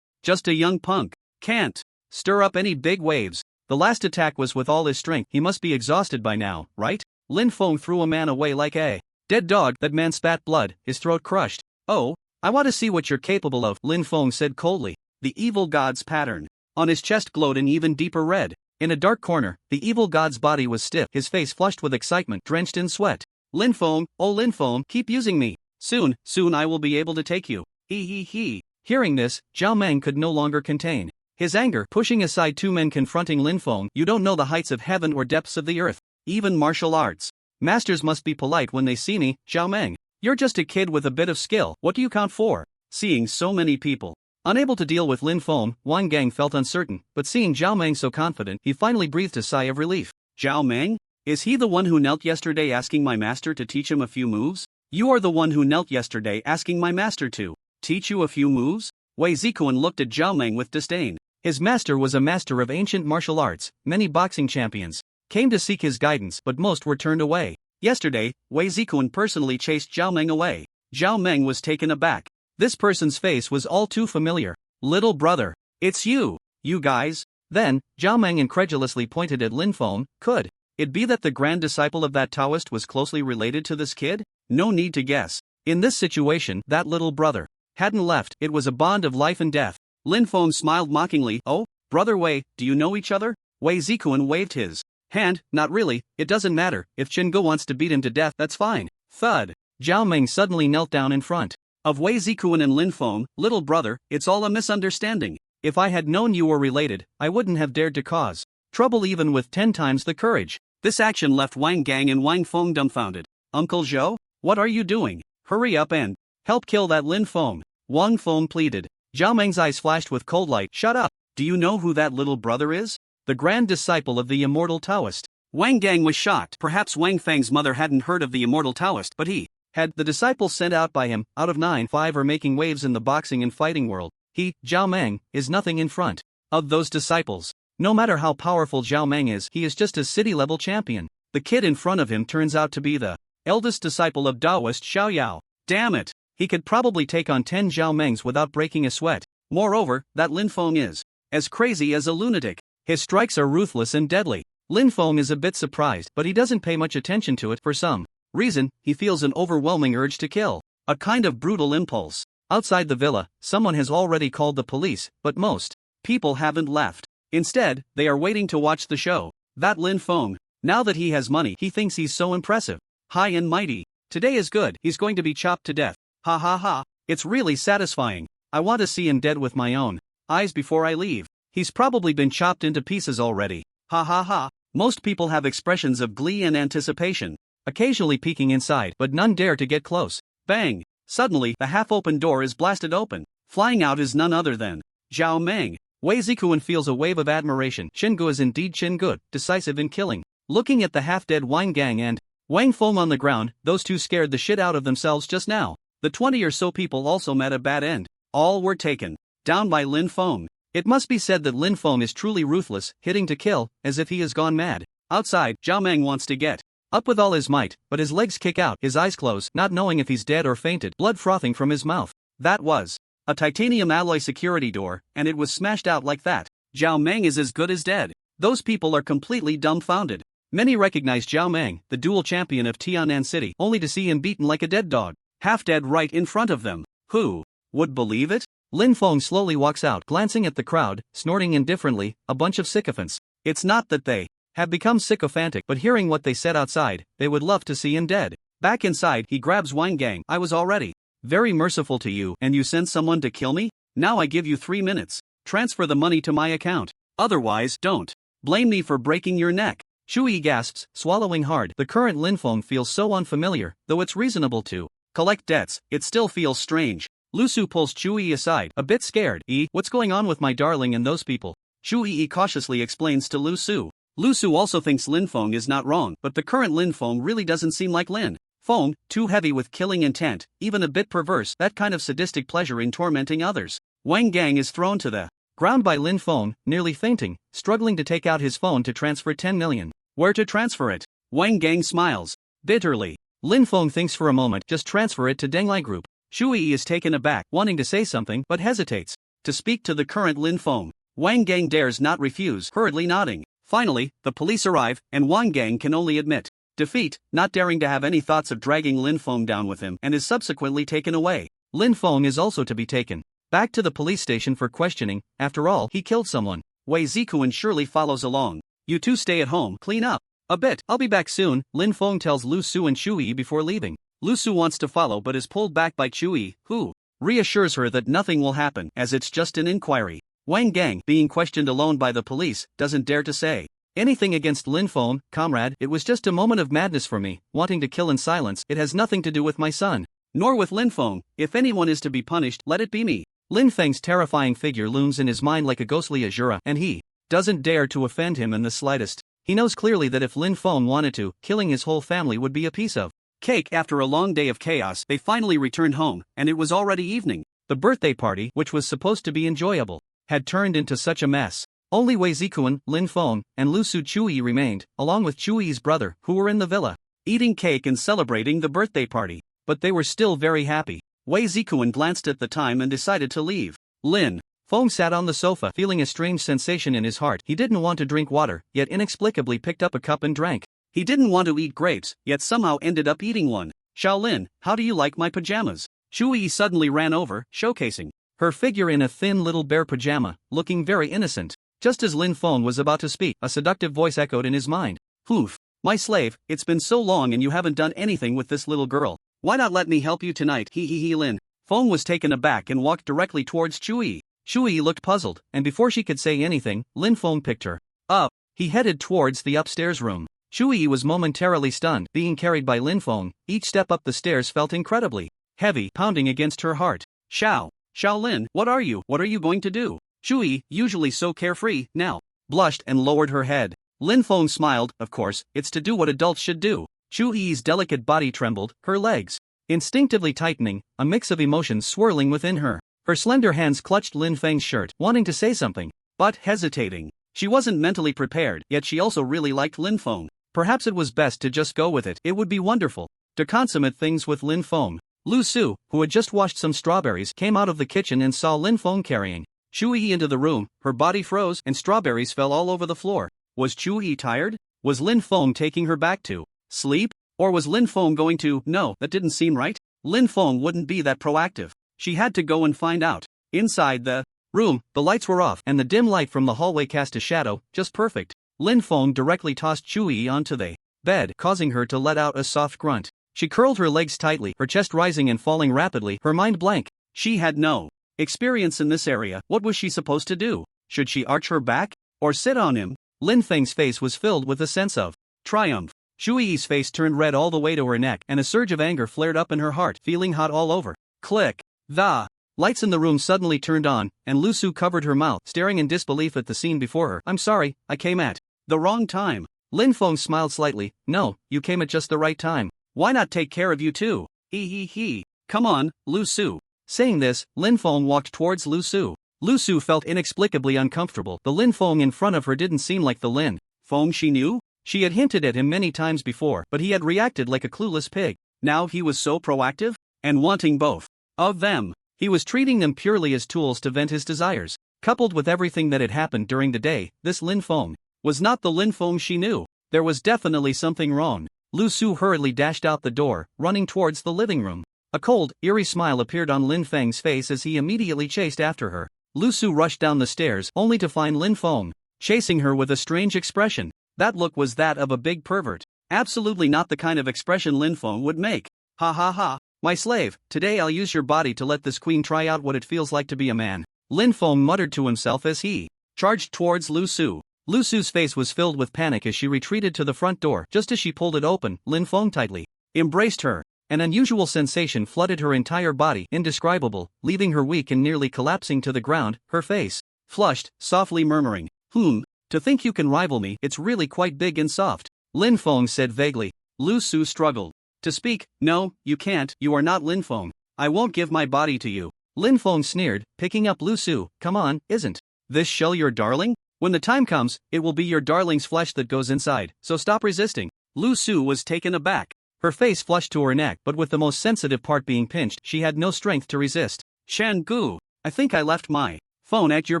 just a young punk. Can't stir up any big waves. The last attack was with all his strength. He must be exhausted by now, right? Lin Feng threw a man away like a dead dog. That man spat blood, his throat crushed. Oh, I want to see what you're capable of, Lin Feng said coldly. The evil god's pattern on his chest glowed an even deeper red. In a dark corner, the evil god's body was stiff, his face flushed with excitement, drenched in sweat. Lin Feng, oh Lin Feng, keep using me. Soon I will be able to take you. He. Hearing this, Zhao Meng could no longer contain his anger, pushing aside 2 men confronting Lin Feng. You don't know the heights of heaven or depths of the earth. Even martial arts masters must be polite when they see me, Zhao Meng. You're just a kid with a bit of skill. What do you count for? Seeing so many people unable to deal with Lin Feng, Wang Gang felt uncertain, but seeing Zhao Meng so confident, he finally breathed a sigh of relief. Zhao Meng? Is he the one who knelt yesterday asking my master to teach him a few moves? You are the one who knelt yesterday asking my master to teach you a few moves? Wei Zikuan looked at Zhao Meng with disdain. His master was a master of ancient martial arts. Many boxing champions came to seek his guidance, but most were turned away. Yesterday, Wei Zikuan personally chased Zhao Meng away. Zhao Meng was taken aback. This person's face was all too familiar. Little brother, it's you guys? Then, Zhao Meng incredulously pointed at Lin Feng. Could it be that the grand disciple of that Taoist was closely related to this kid? No need to guess. In this situation, that little brother hadn't left. It was a bond of life and death. Lin Feng smiled mockingly. Oh, brother Wei, do you know each other? Wei Zikuan waved his hand. Not really, it doesn't matter. If Chingu wants to beat him to death, that's fine. Thud. Zhao Meng suddenly knelt down in front of Wei Zikuan and Lin Feng. Little brother, it's all a misunderstanding. If I had known you were related, I wouldn't have dared to cause trouble even with 10 times the courage. This action left Wang Gang and Wang Feng dumbfounded. Uncle Zhou, what are you doing? Hurry up and help kill that Lin Feng. Wang Feng pleaded. Zhao Meng's eyes flashed with cold light. Shut up. Do you know who that little brother is? The grand disciple of the immortal Taoist. Wang Gang was shocked. Perhaps Wang Feng's mother hadn't heard of the immortal Taoist, but he had. The disciples sent out by him, out of 9, 5 are making waves in the boxing and fighting world. He, Zhao Meng, is nothing in front of those disciples. No matter how powerful Zhao Meng is, he is just a city-level champion. The kid in front of him turns out to be the eldest disciple of Taoist Xiaoyao. Damn it! He could probably take on 10 Zhao Mengs without breaking a sweat. Moreover, that Lin Feng is as crazy as a lunatic. His strikes are ruthless and deadly. Lin Feng is a bit surprised, but he doesn't pay much attention to it. For some reason, he feels an overwhelming urge to kill. A kind of brutal impulse. Outside the villa, someone has already called the police, but most people haven't left. Instead, they are waiting to watch the show. That Lin Feng, now that he has money, he thinks he's so impressive. High and mighty. Today is good, he's going to be chopped to death. Ha ha ha, it's really satisfying. I want to see him dead with my own eyes before I leave. He's probably been chopped into pieces already. Ha ha ha. Most people have expressions of glee and anticipation, occasionally peeking inside, but none dare to get close. Bang! Suddenly, the half-open door is blasted open. Flying out is none other than Zhao Meng. Wei Zikuan feels a wave of admiration. Chingu is indeed Chingu, decisive in killing. Looking at the half-dead Wang Gang and Wang Feng on the ground, those two scared the shit out of themselves just now. The 20 or so people also met a bad end. All were taken down by Lin Feng. It must be said that Lin Feng is truly ruthless, hitting to kill, as if he has gone mad. Outside, Zhao Meng wants to get up with all his might, but his legs kick out, his eyes close, not knowing if he's dead or fainted, blood frothing from his mouth. That was a titanium alloy security door, and it was smashed out like that. Zhao Meng is as good as dead. Those people are completely dumbfounded. Many recognize Zhao Meng, the dual champion of Tianan City, only to see him beaten like a dead dog, half dead right in front of them. Who would believe it? Lin Feng slowly walks out, glancing at the crowd, snorting indifferently, a bunch of sycophants. It's not that they have become sycophantic, but hearing what they said outside, they would love to see him dead. Back inside, he grabs Wang Gang. I was already very merciful to you, and you sent someone to kill me? Now I give you 3 minutes. Transfer the money to my account. Otherwise, don't blame me for breaking your neck. Shui gasps, swallowing hard. The current Lin Feng feels so unfamiliar, though it's reasonable to collect debts, it still feels strange. Lu Su pulls Chui aside, a bit scared. What's going on with my darling and those people? Chui cautiously explains to Lu Su. Lu Su also thinks Lin Feng is not wrong, but the current Lin Feng really doesn't seem like Lin Feng, too heavy with killing intent, even a bit perverse, that kind of sadistic pleasure in tormenting others. Wang Gang is thrown to the ground by Lin Feng, nearly fainting, struggling to take out his phone to transfer 10 million. Where to transfer it? Wang Gang smiles bitterly. Lin Feng thinks for a moment, just transfer it to Denglai Group. Shu Yi is taken aback, wanting to say something, but hesitates to speak to the current Lin Feng. Wang Gang dares not refuse, hurriedly nodding. Finally, the police arrive, and Wang Gang can only admit defeat, not daring to have any thoughts of dragging Lin Feng down with him, and is subsequently taken away. Lin Feng is also to be taken back to the police station for questioning. After all, he killed someone. Wei Zikuan surely follows along. You two stay at home, clean up a bit, I'll be back soon, Lin Feng tells Lu Su and Chu Yi before leaving. Lu Su wants to follow but is pulled back by Chu Yi, who reassures her that nothing will happen, as it's just an inquiry. Wang Gang, being questioned alone by the police, doesn't dare to say anything against Lin Feng. Comrade, it was just a moment of madness for me, wanting to kill in silence. It has nothing to do with my son, nor with Lin Feng. If anyone is to be punished, let it be me. Lin Feng's terrifying figure looms in his mind like a ghostly Azura, and he doesn't dare to offend him in the slightest. He knows clearly that if Lin Feng wanted to, killing his whole family would be a piece of cake. After a long day of chaos, they finally returned home, and it was already evening. The birthday party, which was supposed to be enjoyable, had turned into such a mess. Only Wei Zikuan, Lin Feng, and Lu Su Chu Yi remained, along with Chu Yi's brother, who were in the villa, eating cake and celebrating the birthday party. But they were still very happy. Wei Zikuan glanced at the time and decided to leave. Lin Feng sat on the sofa, feeling a strange sensation in his heart. He didn't want to drink water, yet inexplicably picked up a cup and drank. He didn't want to eat grapes, yet somehow ended up eating one. Shaolin, how do you like my pajamas? Chu Yi suddenly ran over, showcasing her figure in a thin little bear pajama, looking very innocent. Just as Lin Feng was about to speak, a seductive voice echoed in his mind. Poof. My slave, it's been so long and you haven't done anything with this little girl. Why not let me help you tonight? He. Lin Feng was taken aback and walked directly towards Chu Yi. Chu Yi looked puzzled, and before she could say anything, Lin Feng picked her up. He headed towards the upstairs room. Chu Yi was momentarily stunned, being carried by Lin Feng. Each step up the stairs felt incredibly heavy, pounding against her heart. Shaolin, what are you going to do? Chu Yi, usually so carefree, now blushed and lowered her head. Lin Feng smiled. Of course, it's to do what adults should do. Chu Yi's delicate body trembled, her legs instinctively tightening, a mix of emotions swirling within her. Her slender hands clutched Lin Feng's shirt, wanting to say something, but hesitating. She wasn't mentally prepared, yet she also really liked Lin Feng. Perhaps it was best to just go with it. It would be wonderful to consummate things with Lin Feng. Lu Su, who had just washed some strawberries, came out of the kitchen and saw Lin Feng carrying Chu Yi into the room. Her body froze, and strawberries fell all over the floor. Was Chu Yi tired? Was Lin Feng taking her back to sleep? Or was Lin Feng going to? No, that didn't seem right. Lin Feng wouldn't be that proactive. She had to go and find out. Inside the room, the lights were off, and the dim light from the hallway cast a shadow, just perfect. Lin Feng directly tossed Chu Yi onto the bed, causing her to let out a soft grunt. She curled her legs tightly, her chest rising and falling rapidly, her mind blank. She had no experience in this area. What was she supposed to do? Should she arch her back? Or sit on him? Lin Feng's face was filled with a sense of triumph. Chu Yi's face turned red all the way to her neck, and a surge of anger flared up in her heart, feeling hot all over. Click. The lights in the room suddenly turned on, and Lu Su covered her mouth, staring in disbelief at the scene before her. I'm sorry, I came at the wrong time. Lin Feng smiled slightly. No, you came at just the right time. Why not take care of you too? He. Come on, Lu Su. Saying this, Lin Feng walked towards Lu Su. Lu Su felt inexplicably uncomfortable. The Lin Feng in front of her didn't seem like the Lin Feng she knew. She had hinted at him many times before, but he had reacted like a clueless pig. Now he was so proactive, and wanting both of them. He was treating them purely as tools to vent his desires. Coupled with everything that had happened during the day, this Lin Feng was not the Lin Feng she knew. There was definitely something wrong. Lu Su hurriedly dashed out the door, running towards the living room. A cold, eerie smile appeared on Lin Feng's face as he immediately chased after her. Lu Su rushed down the stairs, only to find Lin Feng chasing her with a strange expression. That look was that of a big pervert. Absolutely not the kind of expression Lin Feng would make. Ha. My slave, today I'll use your body to let this queen try out what it feels like to be a man. Lin Feng muttered to himself as he charged towards Lu Su. Lu Su's face was filled with panic as she retreated to the front door. Just as she pulled it open, Lin Feng tightly embraced her. An unusual sensation flooded her entire body, indescribable, leaving her weak and nearly collapsing to the ground, her face flushed, softly murmuring, to think you can rival me, it's really quite big and soft. Lin Feng said vaguely. Lu Su struggled To speak, no, you can't, you are not Lin Feng. I won't give my body to you. Lin Feng sneered, picking up Lu Su. Come on, isn't this shell your darling? When the time comes, it will be your darling's flesh that goes inside, so stop resisting. Lu Su was taken aback. Her face flushed to her neck, but with the most sensitive part being pinched, she had no strength to resist. Shan Gu, I think I left my phone at your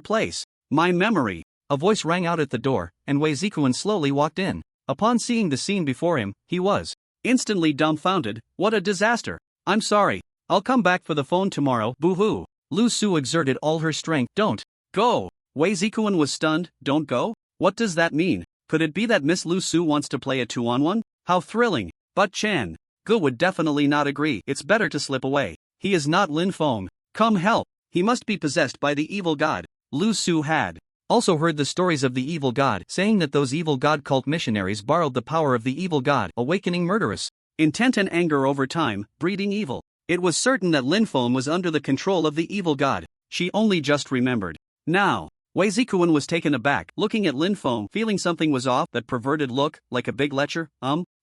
place. My memory. A voice rang out at the door, and Wei Zikuan slowly walked in. Upon seeing the scene before him, he was instantly dumbfounded. What a disaster. I'm sorry. I'll come back for the phone tomorrow. Boo-hoo. Lu Su exerted all her strength. Don't go. Wei Zikuan was stunned. Don't go? What does that mean? Could it be that Miss Lu Su wants to play a 2-on-1? How thrilling. But Chan Gu would definitely not agree. It's better to slip away. He is not Lin Feng. Come help. He must be possessed by the evil god. Lu Su had also heard the stories of the evil god, saying that those evil god cult missionaries borrowed the power of the evil god, awakening murderous intent and anger over time, breeding evil. It was certain that Lin Feng was under the control of the evil god. She only just remembered. Now, Wei Zikuan was taken aback, looking at Lin Feng, feeling something was off. That perverted look, like a big lecher.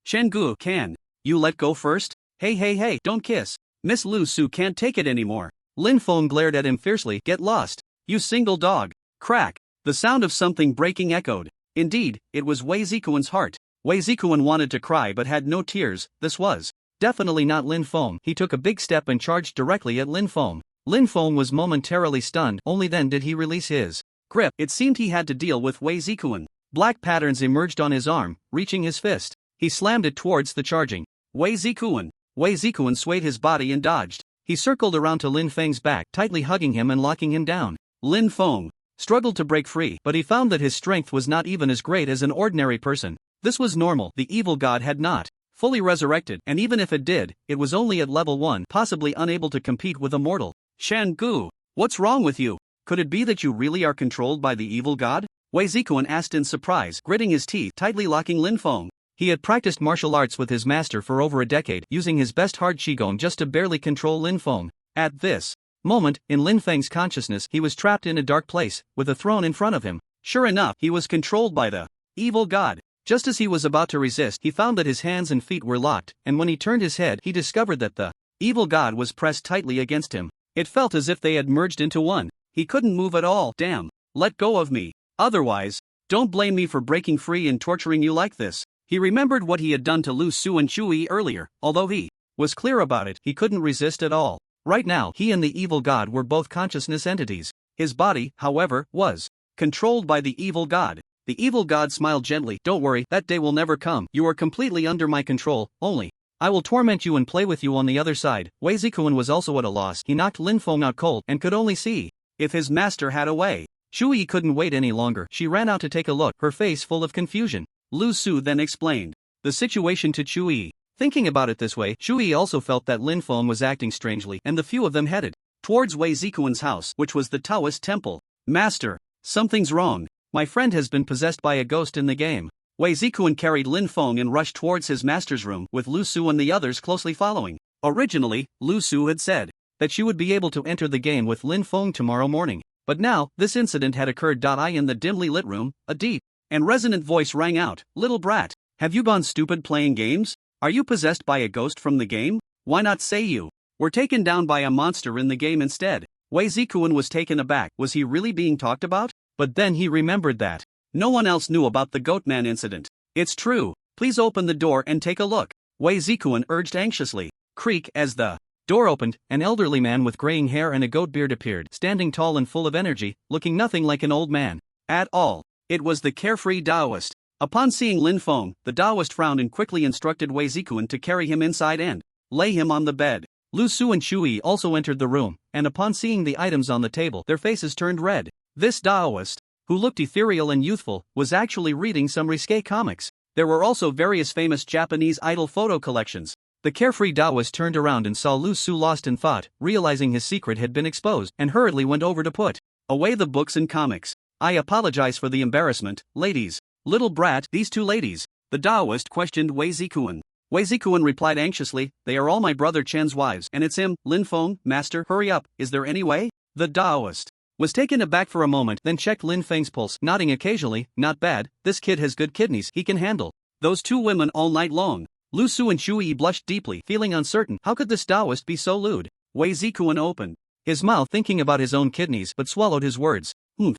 Shan Gu, can you let go first? Hey, don't kiss. Miss Lu Su can't take it anymore. Lin Feng glared at him fiercely. Get lost, you single dog. Crack. The sound of something breaking echoed. Indeed, it was Wei Zikuan's heart. Wei Zikuan wanted to cry but had no tears. This was definitely not Lin Feng. He took a big step and charged directly at Lin Feng. Lin Feng was momentarily stunned, only then did he release his grip. It seemed he had to deal with Wei Zikuan. Black patterns emerged on his arm, reaching his fist. He slammed it towards the charging Wei Zikuan. Wei Zikuan swayed his body and dodged. He circled around to Lin Feng's back, tightly hugging him and locking him down. Lin Feng struggled to break free, but he found that his strength was not even as great as an ordinary person. This was normal. The evil god had not fully resurrected, and even if it did, it was only at level 1, possibly unable to compete with a mortal. Shan Gu, what's wrong with you? Could it be that you really are controlled by the evil god? Wei Zikuan asked in surprise, gritting his teeth, tightly locking Lin Feng. He had practiced martial arts with his master for over a decade, using his best hard qigong just to barely control Lin Feng. At this moment, in Lin Feng's consciousness, he was trapped in a dark place, with a throne in front of him. Sure enough, he was controlled by the evil god. Just as he was about to resist, he found that his hands and feet were locked, and when he turned his head, he discovered that the evil god was pressed tightly against him. It felt as if they had merged into one. He couldn't move at all. Damn. Let go of me. Otherwise, don't blame me for breaking free and torturing you like this. He remembered what he had done to Lu Su and Chui earlier. Although he was clear about it, he couldn't resist at all. Right now, he and the evil god were both consciousness entities. His body, however, was controlled by the evil god. The evil god smiled gently. Don't worry, that day will never come. You are completely under my control, only I will torment you and play with you on the other side. Wei Zikuan was also at a loss. He knocked Lin Feng out cold and could only see if his master had a way. Chui couldn't wait any longer. She ran out to take a look, her face full of confusion. Lu Su then explained the situation to Chui. Thinking about it this way, Chui also felt that Lin Feng was acting strangely, and the few of them headed towards Wei Zikuan's house, which was the Taoist temple. Master, something's wrong. My friend has been possessed by a ghost in the game. Wei Zikuan carried Lin Feng and rushed towards his master's room, with Lu Su and the others closely following. Originally, Lu Su had said that she would be able to enter the game with Lin Feng tomorrow morning. But now, this incident had occurred. In the dimly lit room, a deep and resonant voice rang out. Little brat, have you gone stupid playing games? Are you possessed by a ghost from the game? Why not say you were taken down by a monster in the game instead? Wei Zikuan was taken aback. Was he really being talked about? But then he remembered that no one else knew about the Goatman incident. It's true. Please open the door and take a look. Wei Zikuan urged anxiously. Creak. As the door opened, an elderly man with graying hair and a goat beard appeared, standing tall and full of energy, looking nothing like an old man at all. It was the carefree Taoist. Upon seeing Lin Feng, the Taoist frowned and quickly instructed Wei Zikuan to carry him inside and lay him on the bed. Lu Su and Chui also entered the room, and upon seeing the items on the table, their faces turned red. This Taoist, who looked ethereal and youthful, was actually reading some risque comics. There were also various famous Japanese idol photo collections. The carefree Taoist turned around and saw Lu Su lost in thought, realizing his secret had been exposed, and hurriedly went over to put away the books and comics. I apologize for the embarrassment, ladies. Little brat, these two ladies. The Taoist questioned Wei Zikuan. Wei Zikuan replied anxiously, they are all my brother Chen's wives, and it's him, Lin Feng. Master, hurry up, is there any way? The Taoist was taken aback for a moment, then checked Lin Feng's pulse, nodding occasionally. Not bad, this kid has good kidneys, he can handle those two women all night long. Lu Su and Shu Yi blushed deeply, feeling uncertain. How could this Taoist be so lewd? Wei Zikuan opened his mouth, thinking about his own kidneys, but swallowed his words.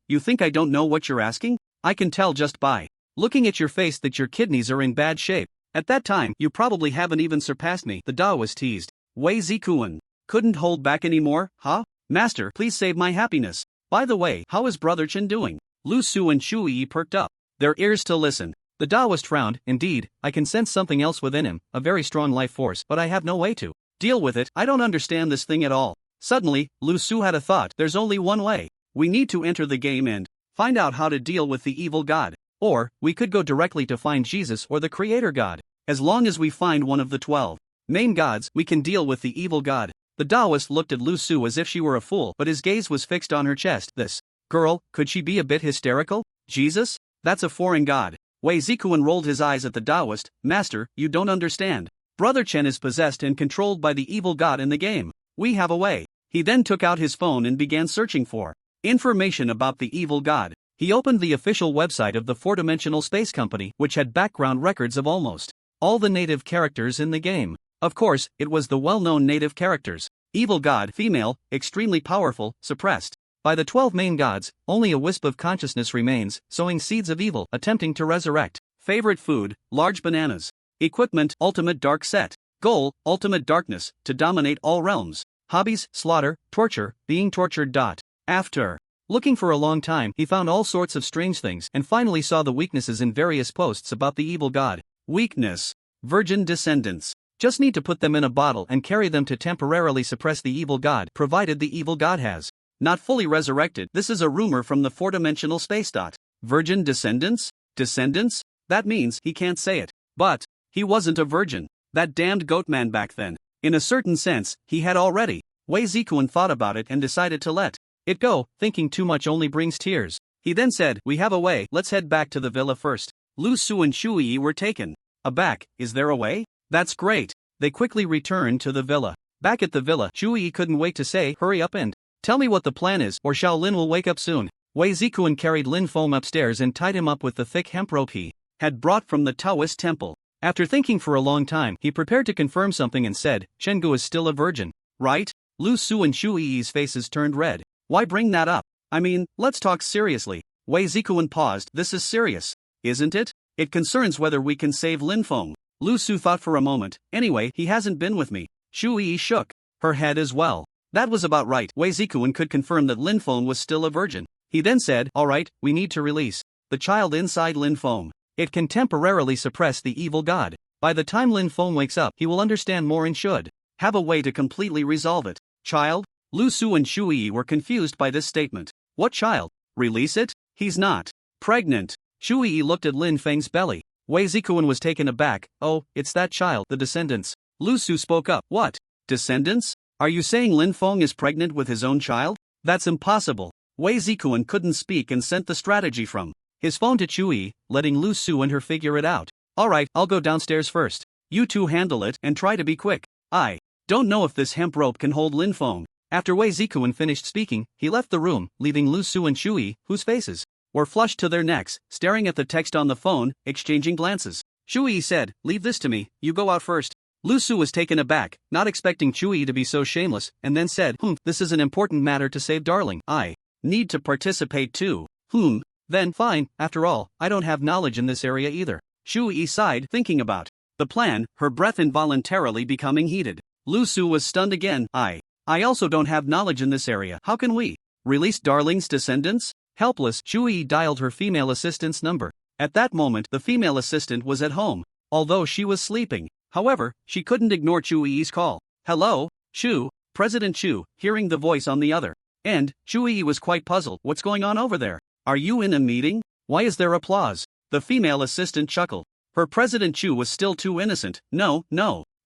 You think I don't know what you're asking? I can tell just by looking at your face that your kidneys are in bad shape. At that time, you probably haven't even surpassed me, the Taoist teased. Wei Zikuan couldn't hold back anymore. Huh? Master, please save my happiness. By the way, how is Brother Chen doing? Lu Su and Shu Yi perked up their ears to listen. The Taoist frowned. Indeed, I can sense something else within him, a very strong life force, but I have no way to deal with it. I don't understand this thing at all. Suddenly, Lu Su had a thought. There's only one way. We need to enter the game and find out how to deal with the evil god. Or, we could go directly to find Jesus or the creator god. As long as we find one of the 12 main gods, we can deal with the evil god. The Taoist looked at Lu Su as if she were a fool, but his gaze was fixed on her chest. This girl, could she be a bit hysterical? Jesus? That's a foreign god. Wei Zikuan rolled his eyes at the Taoist. Master, you don't understand. Brother Chen is possessed and controlled by the evil god in the game. We have a way. He then took out his phone and began searching for information about the evil god. He opened the official website of the four-dimensional space company, which had background records of almost all the native characters in the game. Of course, it was the well-known native characters. Evil god, female, extremely powerful, suppressed by the 12 main gods, only a wisp of consciousness remains, sowing seeds of evil, attempting to resurrect. Favorite food, large bananas. Equipment, ultimate dark set. Goal, ultimate darkness, to dominate all realms. Hobbies, slaughter, torture, being tortured. After looking for a long time, he found all sorts of strange things and finally saw the weaknesses in various posts about the evil god. Weakness. Virgin descendants. Just need to put them in a bottle and carry them to temporarily suppress the evil god, provided the evil god has not fully resurrected. This is a rumor from the four-dimensional space. Virgin descendants? Descendants? That means he can't say it. But he wasn't a virgin. That damned goatman back then. In a certain sense, he had already. Wei Zikuan thought about it and decided to let it go. Thinking too much only brings tears. He then said, we have a way, let's head back to the villa first. Lu Su and Shu Yi were taken aback. Is there a way? That's great. They quickly returned to the villa. Back at the villa, Shu Yi couldn't wait to say, hurry up and tell me what the plan is, or Xiao Lin will wake up soon. Wei Zikuan carried Lin Feng upstairs and tied him up with the thick hemp rope he had brought from the Taoist temple. After thinking for a long time, he prepared to confirm something and said, Chenggu is still a virgin, right? Lu Su and Shu Yi's faces turned red. Why bring that up? I mean, let's talk seriously. Wei Zikuan paused. This is serious, isn't it? It concerns whether we can save Lin Feng. Lu Su thought for a moment. Anyway, he hasn't been with me. Shu Yi shook her head as well. That was about right. Wei Zikuan could confirm that Lin Feng was still a virgin. He then said, alright, we need to release the child inside Lin Feng. It can temporarily suppress the evil god. By the time Lin Feng wakes up, he will understand more and should have a way to completely resolve it. Child? Lu Su and Shu Yi were confused by this statement. What child? Release it? He's not pregnant. Shu Yi looked at Lin Feng's belly. Wei Zikuan was taken aback. Oh, it's that child, the descendants. Lu Su spoke up. What? Descendants? Are you saying Lin Feng is pregnant with his own child? That's impossible. Wei Zikuan couldn't speak and sent the strategy from his phone to Shu Yi, letting Lu Su and her figure it out. Alright, I'll go downstairs first. You two handle it and try to be quick. I don't know if this hemp rope can hold Lin Feng. After Wei Zikuan finished speaking, he left the room, leaving Lu Su and Shu Yi, whose faces were flushed to their necks, staring at the text on the phone, exchanging glances. Shu Yi said, leave this to me, you go out first. Lu Su was taken aback, not expecting Shu Yi to be so shameless, and then said, this is an important matter to save darling. I need to participate too. Then fine, after all, I don't have knowledge in this area either. Shu Yi sighed, thinking about the plan, her breath involuntarily becoming heated. Lu Su was stunned again. I also don't have knowledge in this area. How can we release darling's descendants? Helpless, Shu Yi dialed her female assistant's number. At that moment, the female assistant was at home, although she was sleeping. However, she couldn't ignore Shu Yi's call. Hello, Shu, President Shu, hearing the voice on the other end, Shu Yi was quite puzzled. What's going on over there? Are you in a meeting? Why is there applause? The female assistant chuckled. Her President Shu was still too innocent. No.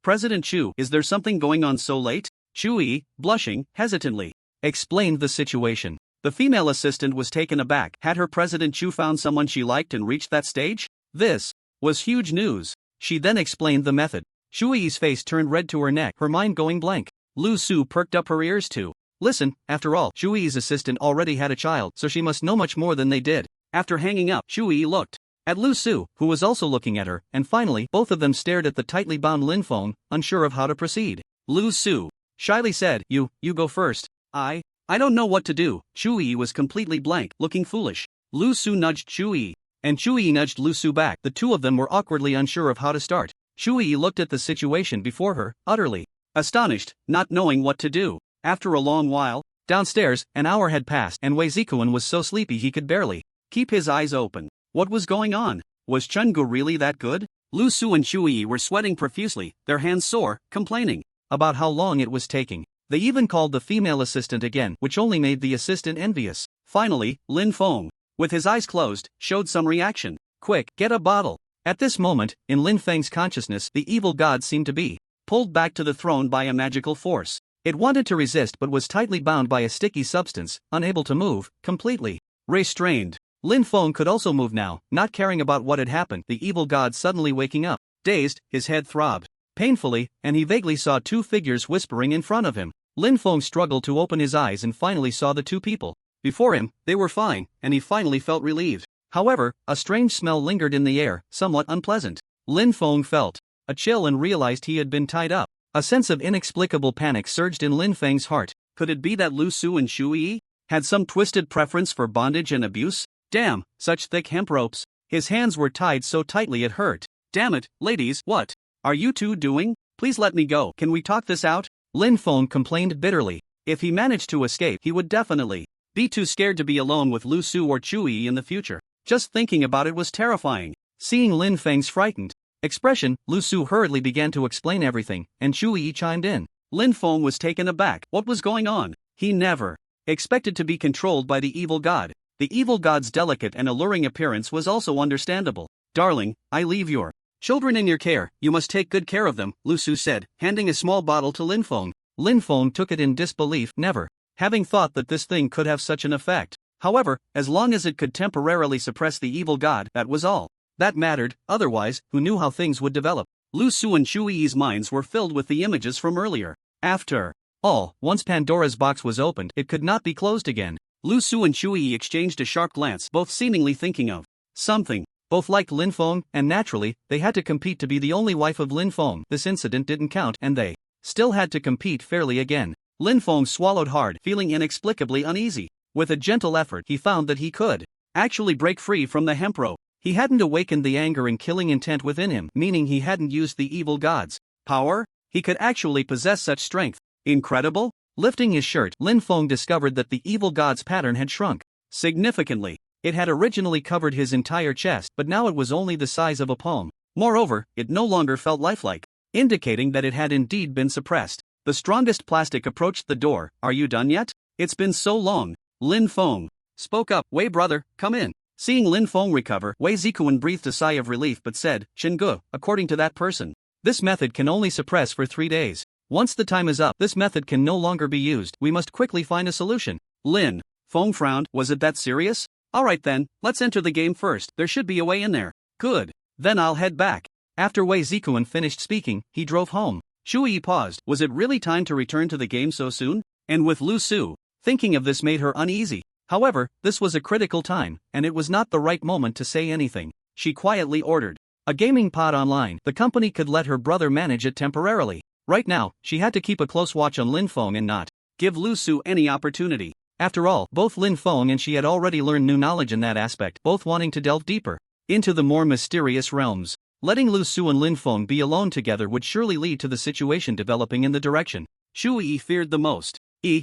President Shu, is there something going on so late? Shu Yi, blushing, hesitantly, explained the situation. The female assistant was taken aback. Had her President Shu found someone she liked and reached that stage? This was huge news. She then explained the method. Shu Yi's face turned red to her neck, her mind going blank. Lu Su perked up her ears too. Listen, after all, Shu Yi's assistant already had a child, so she must know much more than they did. After hanging up, Shu Yi looked at Lu Su, who was also looking at her, and finally, both of them stared at the tightly bound Lin Feng, unsure of how to proceed. Lu Su shyly said, You go first. I don't know what to do. Chu Yi was completely blank, looking foolish. Lu Su nudged Chu Yi, and Chu Yi nudged Lu Su back. The two of them were awkwardly unsure of how to start. Chu Yi looked at the situation before her, utterly astonished, not knowing what to do. After a long while, downstairs, an hour had passed, and Wei Zikuan was so sleepy he could barely keep his eyes open. What was going on? Was Chungu really that good? Lu Su and Chu Yi were sweating profusely, their hands sore, complaining about how long it was taking. They even called the female assistant again, which only made the assistant envious. Finally, Lin Feng, with his eyes closed, showed some reaction. Quick, get a bottle. At this moment, in Lin Feng's consciousness, the evil god seemed to be pulled back to the throne by a magical force. It wanted to resist but was tightly bound by a sticky substance, unable to move, completely restrained. Lin Feng could also move now, not caring about what had happened, the evil god suddenly waking up. Dazed, his head throbbed painfully, and he vaguely saw two figures whispering in front of him. Lin Feng struggled to open his eyes and finally saw the two people before him. They were fine, and he finally felt relieved. However, a strange smell lingered in the air, somewhat unpleasant. Lin Feng felt a chill and realized he had been tied up. A sense of inexplicable panic surged in Lin Feng's heart. Could it be that Lu Su and Chu Yi had some twisted preference for bondage and abuse? Damn, such thick hemp ropes. His hands were tied so tightly it hurt. Damn it, ladies, what are you two doing? Please let me go. Can we talk this out? Lin Feng complained bitterly. If he managed to escape, he would definitely be too scared to be alone with Lu Su or Chu Yi in the future. Just thinking about it was terrifying. Seeing Lin Feng's frightened expression, Lu Su hurriedly began to explain everything, and Chu Yi chimed in. Lin Feng was taken aback. What was going on? He never expected to be controlled by the evil god. The evil god's delicate and alluring appearance was also understandable. Darling, I leave your children in your care. You must take good care of them, Lu Su said, handing a small bottle to Lin Feng. Lin Feng took it in disbelief, never having thought that this thing could have such an effect. However, as long as it could temporarily suppress the evil god, that was all that mattered. Otherwise, who knew how things would develop? Lu Su and Chu Yi's minds were filled with the images from earlier. After all, once Pandora's box was opened, it could not be closed again. Lu Su and Chu Yi exchanged a sharp glance, both seemingly thinking of something. Both liked Lin Feng, and naturally, they had to compete to be the only wife of Lin Feng. This incident didn't count, and they still had to compete fairly again. Lin Feng swallowed hard, feeling inexplicably uneasy. With a gentle effort, he found that he could actually break free from the hemp rope. He hadn't awakened the anger and killing intent within him, meaning he hadn't used the evil god's power. He could actually possess such strength. Incredible? Lifting his shirt, Lin Feng discovered that the evil god's pattern had shrunk significantly. It had originally covered his entire chest, but now it was only the size of a palm. Moreover, it no longer felt lifelike, indicating that it had indeed been suppressed. The strongest plastic approached the door. Are you done yet? It's been so long. Lin Feng spoke up. Wei brother, come in. Seeing Lin Feng recover, Wei Zikuan breathed a sigh of relief but said, Shingu, according to that person, this method can only suppress for 3 days. Once the time is up, this method can no longer be used. We must quickly find a solution. Lin Feng frowned. Was it that serious? Alright then, let's enter the game first. There should be a way in there. Good. Then I'll head back. After Wei Zikuan finished speaking, he drove home. Chu Yi paused. Was it really time to return to the game so soon? And with Lu Su, thinking of this made her uneasy. However, this was a critical time, and it was not the right moment to say anything. She quietly ordered a gaming pod online. The company could let her brother manage it temporarily. Right now, she had to keep a close watch on Lin Feng and not give Lu Su any opportunity. After all, both Lin Feng and she had already learned new knowledge in that aspect, both wanting to delve deeper into the more mysterious realms. Letting Lu Su and Lin Feng be alone together would surely lead to the situation developing in the direction Chu Yi feared the most.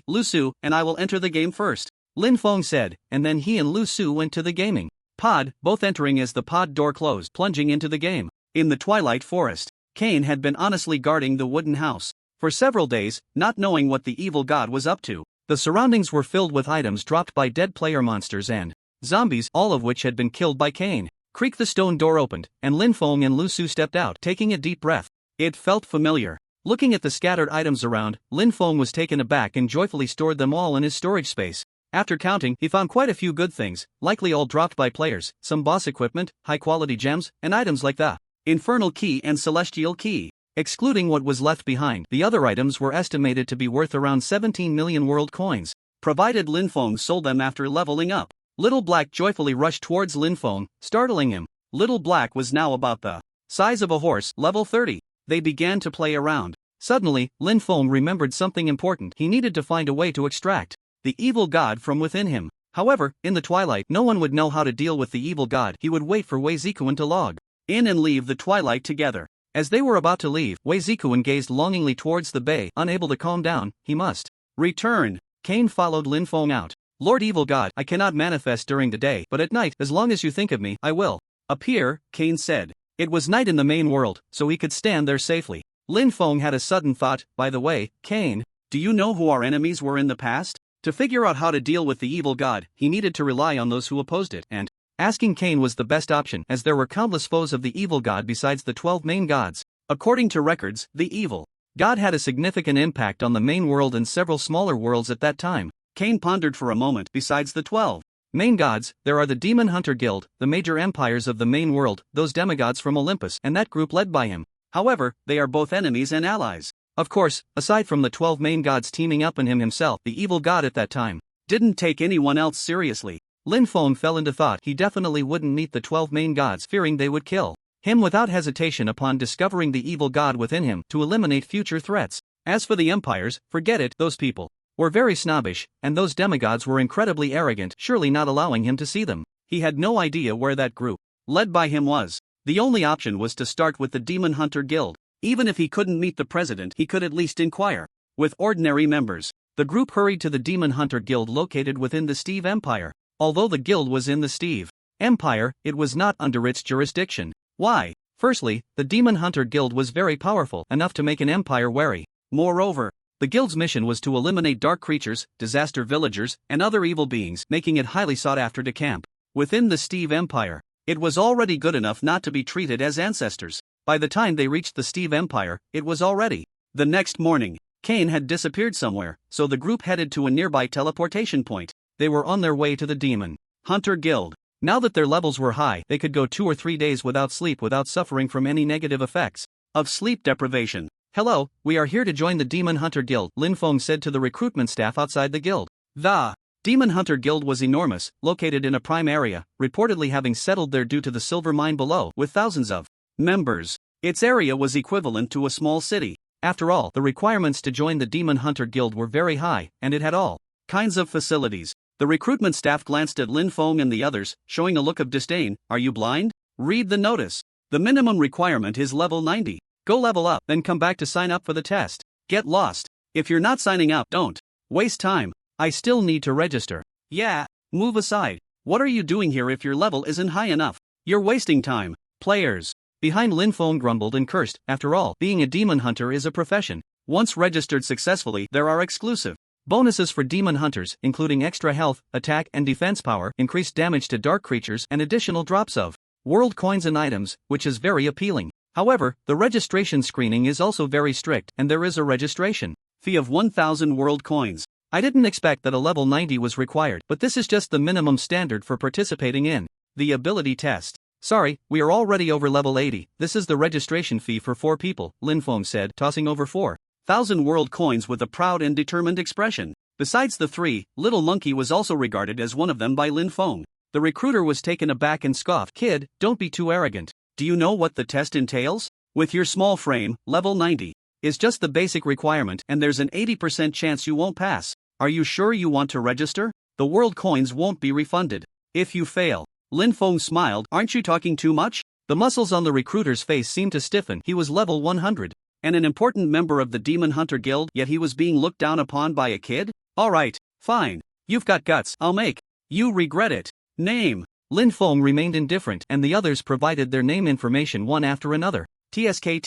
Lu Su and I will enter the game first, Lin Feng said, and then he and Lu Su went to the gaming pod, both entering as the pod door closed, plunging into the game. In the Twilight Forest, Cain had been honestly guarding the wooden house for several days, not knowing what the evil god was up to. The surroundings were filled with items dropped by dead player monsters and zombies, all of which had been killed by Cain. Creak, the stone door opened, and Lin Feng and Lu Su stepped out, taking a deep breath. It felt familiar. Looking at the scattered items around, Lin Feng was taken aback and joyfully stored them all in his storage space. After counting, he found quite a few good things, likely all dropped by players, some boss equipment, high-quality gems, and items like the Infernal Key and Celestial Key. Excluding what was left behind, the other items were estimated to be worth around 17 million world coins, provided Lin Feng sold them after leveling up. Little Black joyfully rushed towards Lin Feng, startling him. Little Black was now about the size of a horse, level 30. They began to play around. Suddenly, Lin Feng remembered something important. He needed to find a way to extract the evil god from within him. However, in the twilight, no one would know how to deal with the evil god. He would wait for Wei Zikuan to log in and leave the twilight together. As they were about to leave, Wei Zikuan gazed longingly towards the bay, unable to calm down. He must return. Cain followed Lin Feng out. Lord Evil God, I cannot manifest during the day, but at night, as long as you think of me, I will appear, Cain said. It was night in the main world, so he could stand there safely. Lin Feng had a sudden thought. By the way, Cain, do you know who our enemies were in the past? To figure out how to deal with the evil god, he needed to rely on those who opposed it, and asking Cain was the best option, as there were countless foes of the evil god besides the 12 main gods. According to records, the evil god had a significant impact on the main world and several smaller worlds at that time. Cain pondered for a moment. Besides the 12 main gods, there are the Demon Hunter Guild, the major empires of the main world, those demigods from Olympus, and that group led by him. However, they are both enemies and allies. Of course, aside from the 12 main gods teaming up on him himself, the evil god at that time didn't take anyone else seriously. Lin Feng fell into thought. He definitely wouldn't meet the 12 main gods, fearing they would kill him without hesitation upon discovering the evil god within him to eliminate future threats. As for the empires, forget it, those people were very snobbish, and those demigods were incredibly arrogant, surely not allowing him to see them. He had no idea where that group, led by him, was. The only option was to start with the Demon Hunter Guild. Even if he couldn't meet the president, he could at least inquire with ordinary members. The group hurried to the Demon Hunter Guild located within the Steve Empire. Although the guild was in the Steve Empire, it was not under its jurisdiction. Why? Firstly, the Demon Hunter Guild was very powerful, enough to make an empire wary. Moreover, the guild's mission was to eliminate dark creatures, disaster villagers, and other evil beings, making it highly sought after to camp within the Steve Empire. It was already good enough not to be treated as ancestors. By the time they reached the Steve Empire, it was already the next morning. Cain had disappeared somewhere, so the group headed to a nearby teleportation point. They were on their way to the Demon Hunter Guild. Now that their levels were high, they could go 2 or 3 days without sleep without suffering from any negative effects of sleep deprivation. Hello, we are here to join the Demon Hunter Guild, Lin Feng said to the recruitment staff outside the guild. The Demon Hunter Guild was enormous, located in a prime area, reportedly having settled there due to the silver mine below, with thousands of members. Its area was equivalent to a small city. After all, the requirements to join the Demon Hunter Guild were very high, and it had all kinds of facilities. The recruitment staff glanced at Lin Feng and the others, showing a look of disdain. Are you blind? Read the notice. The minimum requirement is level 90. Go level up, then come back to sign up for the test. Get lost. If you're not signing up, don't waste time. I still need to register. Yeah, move aside. What are you doing here if your level isn't high enough? You're wasting time. Players behind Lin Feng grumbled and cursed. After all, being a demon hunter is a profession. Once registered successfully, there are exclusive bonuses for demon hunters, including extra health, attack and defense power, increased damage to dark creatures, and additional drops of world coins and items, which is very appealing. However, the registration screening is also very strict, and there is a registration fee of 1,000 world coins. I didn't expect that a level 90 was required, but this is just the minimum standard for participating in the ability test. Sorry, we are already over level 80. This is the registration fee for 4 people, Lin Feng said, tossing over 4,000 world coins with a proud and determined expression. Besides the 3, Little Monkey was also regarded as one of them by Lin Feng. The recruiter was taken aback and scoffed. Kid, don't be too arrogant. Do you know what the test entails? With your small frame, level 90 is just the basic requirement, and there's an 80% chance you won't pass. Are you sure you want to register? The world coins won't be refunded if you fail. Lin Feng smiled. Aren't you talking too much? The muscles on the recruiter's face seemed to stiffen. He was level 100 and an important member of the Demon Hunter Guild, yet he was being looked down upon by a kid? Alright, fine. You've got guts. I'll make you regret it. Name. Lin Feng remained indifferent, and the others provided their name information one after another. TSK.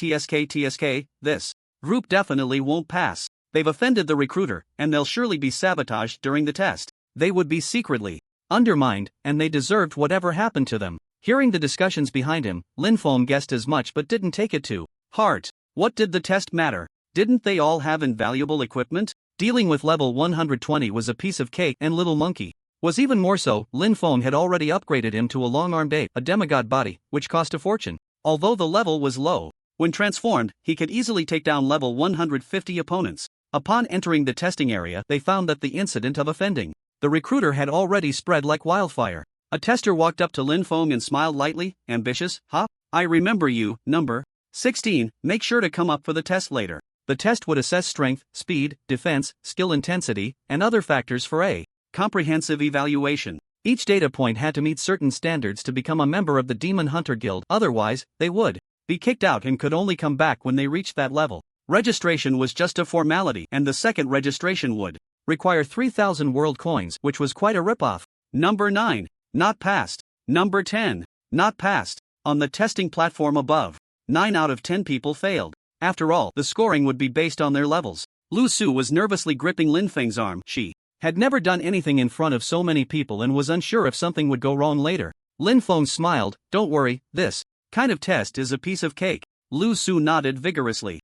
This group definitely won't pass. They've offended the recruiter, and they'll surely be sabotaged during the test. They would be secretly undermined, and they deserved whatever happened to them. Hearing the discussions behind him, Lin Feng guessed as much but didn't take it to heart. What did the test matter? Didn't they all have invaluable equipment? Dealing with level 120 was a piece of cake, and Little Monkey was even more so. Lin Feng had already upgraded him to a long-armed ape, a demigod body, which cost a fortune. Although the level was low, when transformed, he could easily take down level 150 opponents. Upon entering the testing area, they found that the incident of offending the recruiter had already spread like wildfire. A tester walked up to Lin Feng and smiled lightly, ambitious, "Huh? I remember you, number 16, make sure to come up for the test later." The test would assess strength, speed, defense, skill intensity, and other factors for a comprehensive evaluation. Each data point had to meet certain standards to become a member of the Demon Hunter Guild, otherwise, they would be kicked out and could only come back when they reached that level. Registration was just a formality, and the second registration would require 3,000 world coins, which was quite a ripoff. Number 9. Not passed. Number 10. Not passed. On the testing platform above, 9 out of 10 people failed. After all, the scoring would be based on their levels. Lu Su was nervously gripping Lin Feng's arm. She had never done anything in front of so many people and was unsure if something would go wrong later. Lin Feng smiled. "Don't worry, this kind of test is a piece of cake." Lu Su nodded vigorously.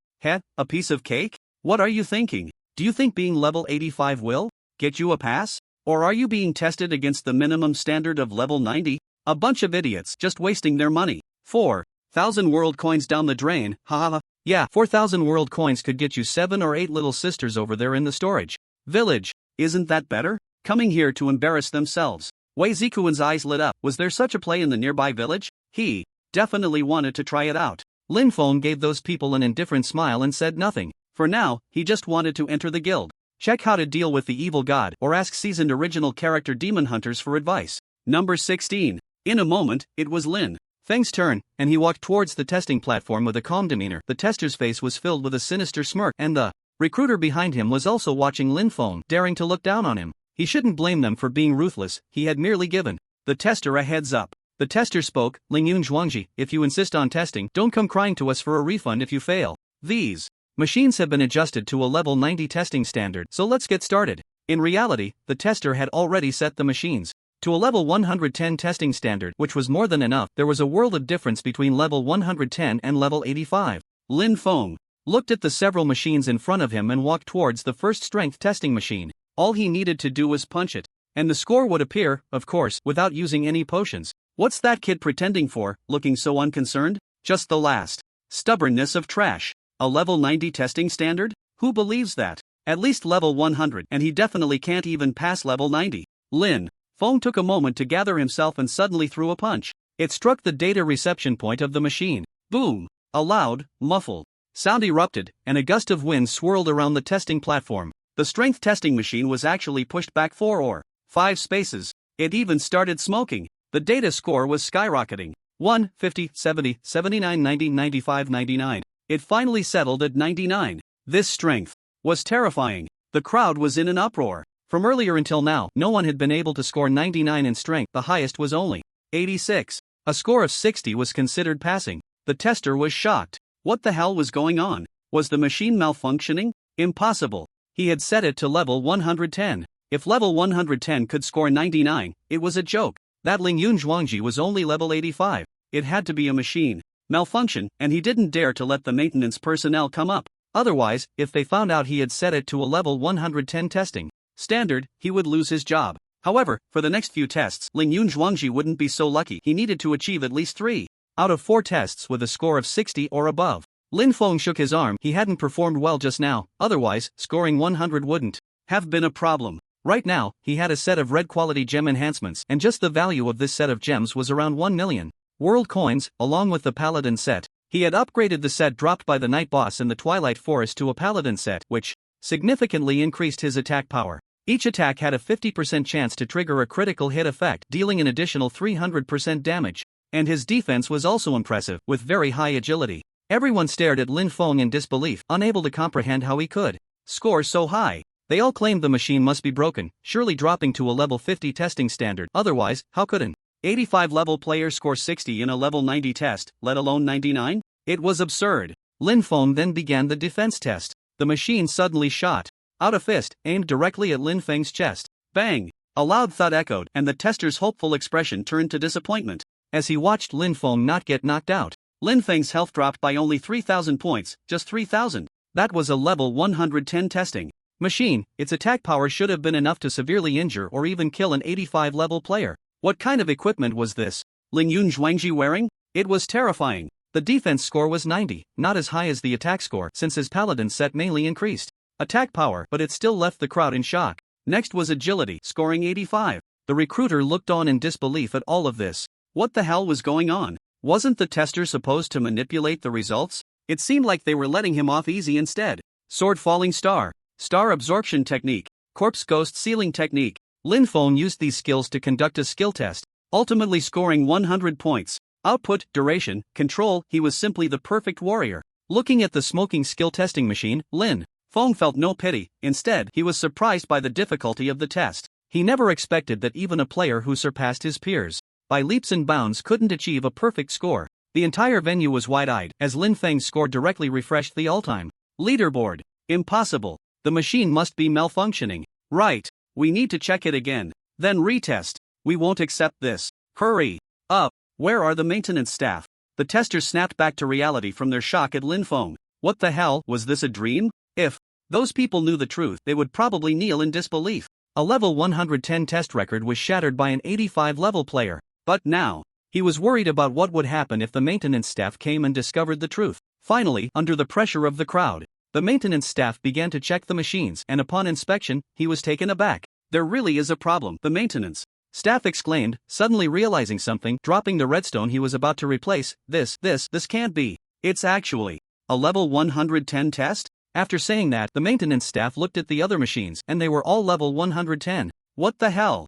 A piece of cake? What are you thinking? Do you think being level 85 will get you a pass? Or are you being tested against the minimum standard of level 90? A bunch of idiots just wasting their money. 4,000 world coins down the drain, haha. Yeah, 4,000 world coins could get you 7 or 8 little sisters over there in the storage village. Isn't that better? Coming here to embarrass themselves. Wei Zikuan's eyes lit up. Was there such a play in the nearby village? He definitely wanted to try it out. Lin Feng gave those people an indifferent smile and said nothing. For now, he just wanted to enter the guild, check how to deal with the evil god, or ask seasoned original character demon hunters for advice. Number 16. In a moment, it was Lin Feng's turn, and he walked towards the testing platform with a calm demeanor. The tester's face was filled with a sinister smirk, and the recruiter behind him was also watching Lin Feng, daring to look down on him. He shouldn't blame them for being ruthless, he had merely given the tester a heads up. The tester spoke. "Lingyun Zhuangji, if you insist on testing, don't come crying to us for a refund if you fail. These machines have been adjusted to a level 90 testing standard, so let's get started." In reality, the tester had already set the machines to a level 110 testing standard, which was more than enough. There was a world of difference between level 110 and level 85. Lin Feng looked at the several machines in front of him and walked towards the first strength testing machine. All he needed to do was punch it, and the score would appear, of course, without using any potions. What's that kid pretending for, looking so unconcerned? Just the last stubbornness of trash. A level 90 testing standard? Who believes that? At least level 100, and he definitely can't even pass level 90. Lin Feng took a moment to gather himself and suddenly threw a punch. It struck the data reception point of the machine. Boom! A loud, muffled sound erupted, and a gust of wind swirled around the testing platform. The strength testing machine was actually pushed back 4 or 5 spaces. It even started smoking. The data score was skyrocketing. 1, 50, 70, 79, 90, 95, 99. It finally settled at 99. This strength was terrifying. The crowd was in an uproar. From earlier until now, no one had been able to score 99 in strength. The highest was only 86. A score of 60 was considered passing. The tester was shocked. What the hell was going on? Was the machine malfunctioning? Impossible. He had set it to level 110. If level 110 could score 99, it was a joke. That Lingyun Zhuangji was only level 85. It had to be a machine malfunction, and he didn't dare to let the maintenance personnel come up. Otherwise, if they found out he had set it to a level 110 testing standard, he would lose his job. However, for the next few tests, Lingyun Zhuangji wouldn't be so lucky. He needed to achieve at least 3 out of 4 tests with a score of 60 or above. Lin Feng shook his arm. He hadn't performed well just now, otherwise, scoring 100 wouldn't have been a problem. Right now, he had a set of red quality gem enhancements, and just the value of this set of gems was around 1 million world coins, along with the Paladin set. He had upgraded the set dropped by the Night Boss in the Twilight Forest to a Paladin set, which significantly increased his attack power. Each attack had a 50% chance to trigger a critical hit effect, dealing an additional 300% damage. And his defense was also impressive, with very high agility. Everyone stared at Lin Feng in disbelief, unable to comprehend how he could score so high. They all claimed the machine must be broken, surely dropping to a level 50 testing standard. Otherwise, how could an 85 level player score 60 in a level 90 test, let alone 99? It was absurd. Lin Feng then began the defense test. The machine suddenly shot out a fist, aimed directly at Lin Feng's chest. Bang! A loud thud echoed, and the tester's hopeful expression turned to disappointment as he watched Lin Feng not get knocked out. Lin Feng's health dropped by only 3,000 points, just 3,000. That was a level 110 testing machine. Its attack power should have been enough to severely injure or even kill an 85 level player. What kind of equipment was this Lingyun Zhuangji wearing? It was terrifying. The defense score was 90, not as high as the attack score since his Paladin set mainly increased attack power, but it still left the crowd in shock. Next was agility, scoring 85. The recruiter looked on in disbelief at all of this. What the hell was going on? Wasn't the tester supposed to manipulate the results? It seemed like they were letting him off easy instead. Sword falling star, star absorption technique, corpse ghost sealing technique. Lin Feng used these skills to conduct a skill test, ultimately scoring 100 points. Output, duration, control, he was simply the perfect warrior. Looking at the smoking skill testing machine, Lin Feng felt no pity. Instead, he was surprised by the difficulty of the test. He never expected that even a player who surpassed his peers by leaps and bounds couldn't achieve a perfect score. The entire venue was wide-eyed as Lin Feng's score directly refreshed the all-time leaderboard. Impossible. The machine must be malfunctioning. Right. We need to check it again. Then retest. We won't accept this. Hurry up. Where are the maintenance staff? The testers snapped back to reality from their shock at Lin Feng. What the hell, was this a dream? If those people knew the truth, they would probably kneel in disbelief. A level 110 test record was shattered by an 85 level player. But now, he was worried about what would happen if the maintenance staff came and discovered the truth. Finally, under the pressure of the crowd, the maintenance staff began to check the machines, and upon inspection, he was taken aback. There really is a problem, the maintenance staff exclaimed, suddenly realizing something, dropping the redstone he was about to replace. This can't be. It's actually a level 110 test? After saying that, the maintenance staff looked at the other machines, and they were all level 110. What the hell?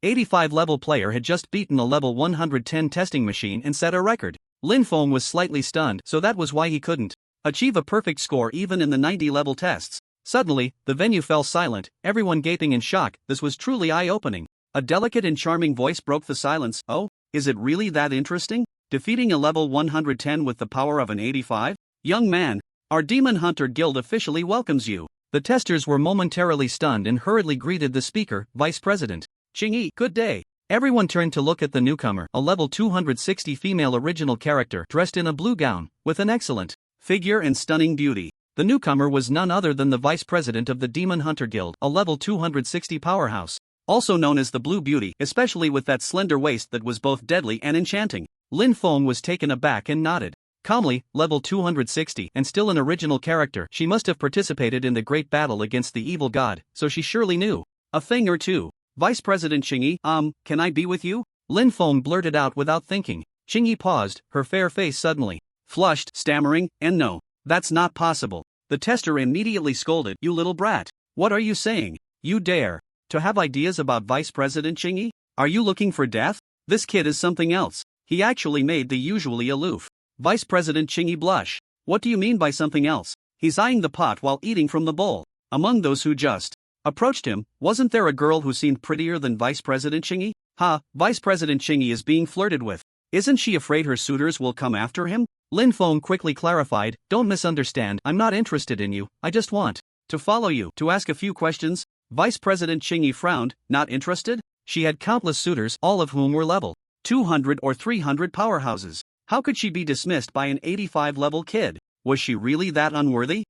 85 level player had just beaten a level 110 testing machine and set a record. Lin Feng was slightly stunned, so that was why he couldn't achieve a perfect score even in the 90 level tests. Suddenly, the venue fell silent, everyone gaping in shock. This was truly eye-opening. A delicate and charming voice broke the silence. Oh, is it really that interesting? Defeating a level 110 with the power of an 85? Young man, our Demon Hunter Guild officially welcomes you. The testers were momentarily stunned and hurriedly greeted the speaker, Vice President Qingyi. Good day. Everyone turned to look at the newcomer, a level 260 female original character dressed in a blue gown, with an excellent figure and stunning beauty. The newcomer was none other than the Vice President of the Demon Hunter Guild, a level 260 powerhouse, also known as the Blue Beauty, especially with that slender waist that was both deadly and enchanting. Lin Feng was taken aback and nodded. Calmly, level 260, and still an original character, she must have participated in the great battle against the evil god, so she surely knew a thing or two. Vice President Qingyi, can I be with you? Lin Feng blurted out without thinking. Qingyi paused, her fair face suddenly flushed, stammering, and no, that's not possible. The tester immediately scolded, you little brat. What are you saying? You dare to have ideas about Vice President Qingyi? Are you looking for death? This kid is something else. He actually made the usually aloof Vice President Qingyi blush. What do you mean by something else? He's eyeing the pot while eating from the bowl. Among those who just approached him, wasn't there a girl who seemed prettier than Vice President Qingyi? Vice President Qingyi is being flirted with. Isn't she afraid her suitors will come after him? Lin Feng quickly clarified, don't misunderstand, I'm not interested in you, I just want to follow you, to ask a few questions. Vice President Qingyi frowned, not interested? She had countless suitors, all of whom were level 200 or 300 powerhouses. How could she be dismissed by an 85 level kid? Was she really that unworthy?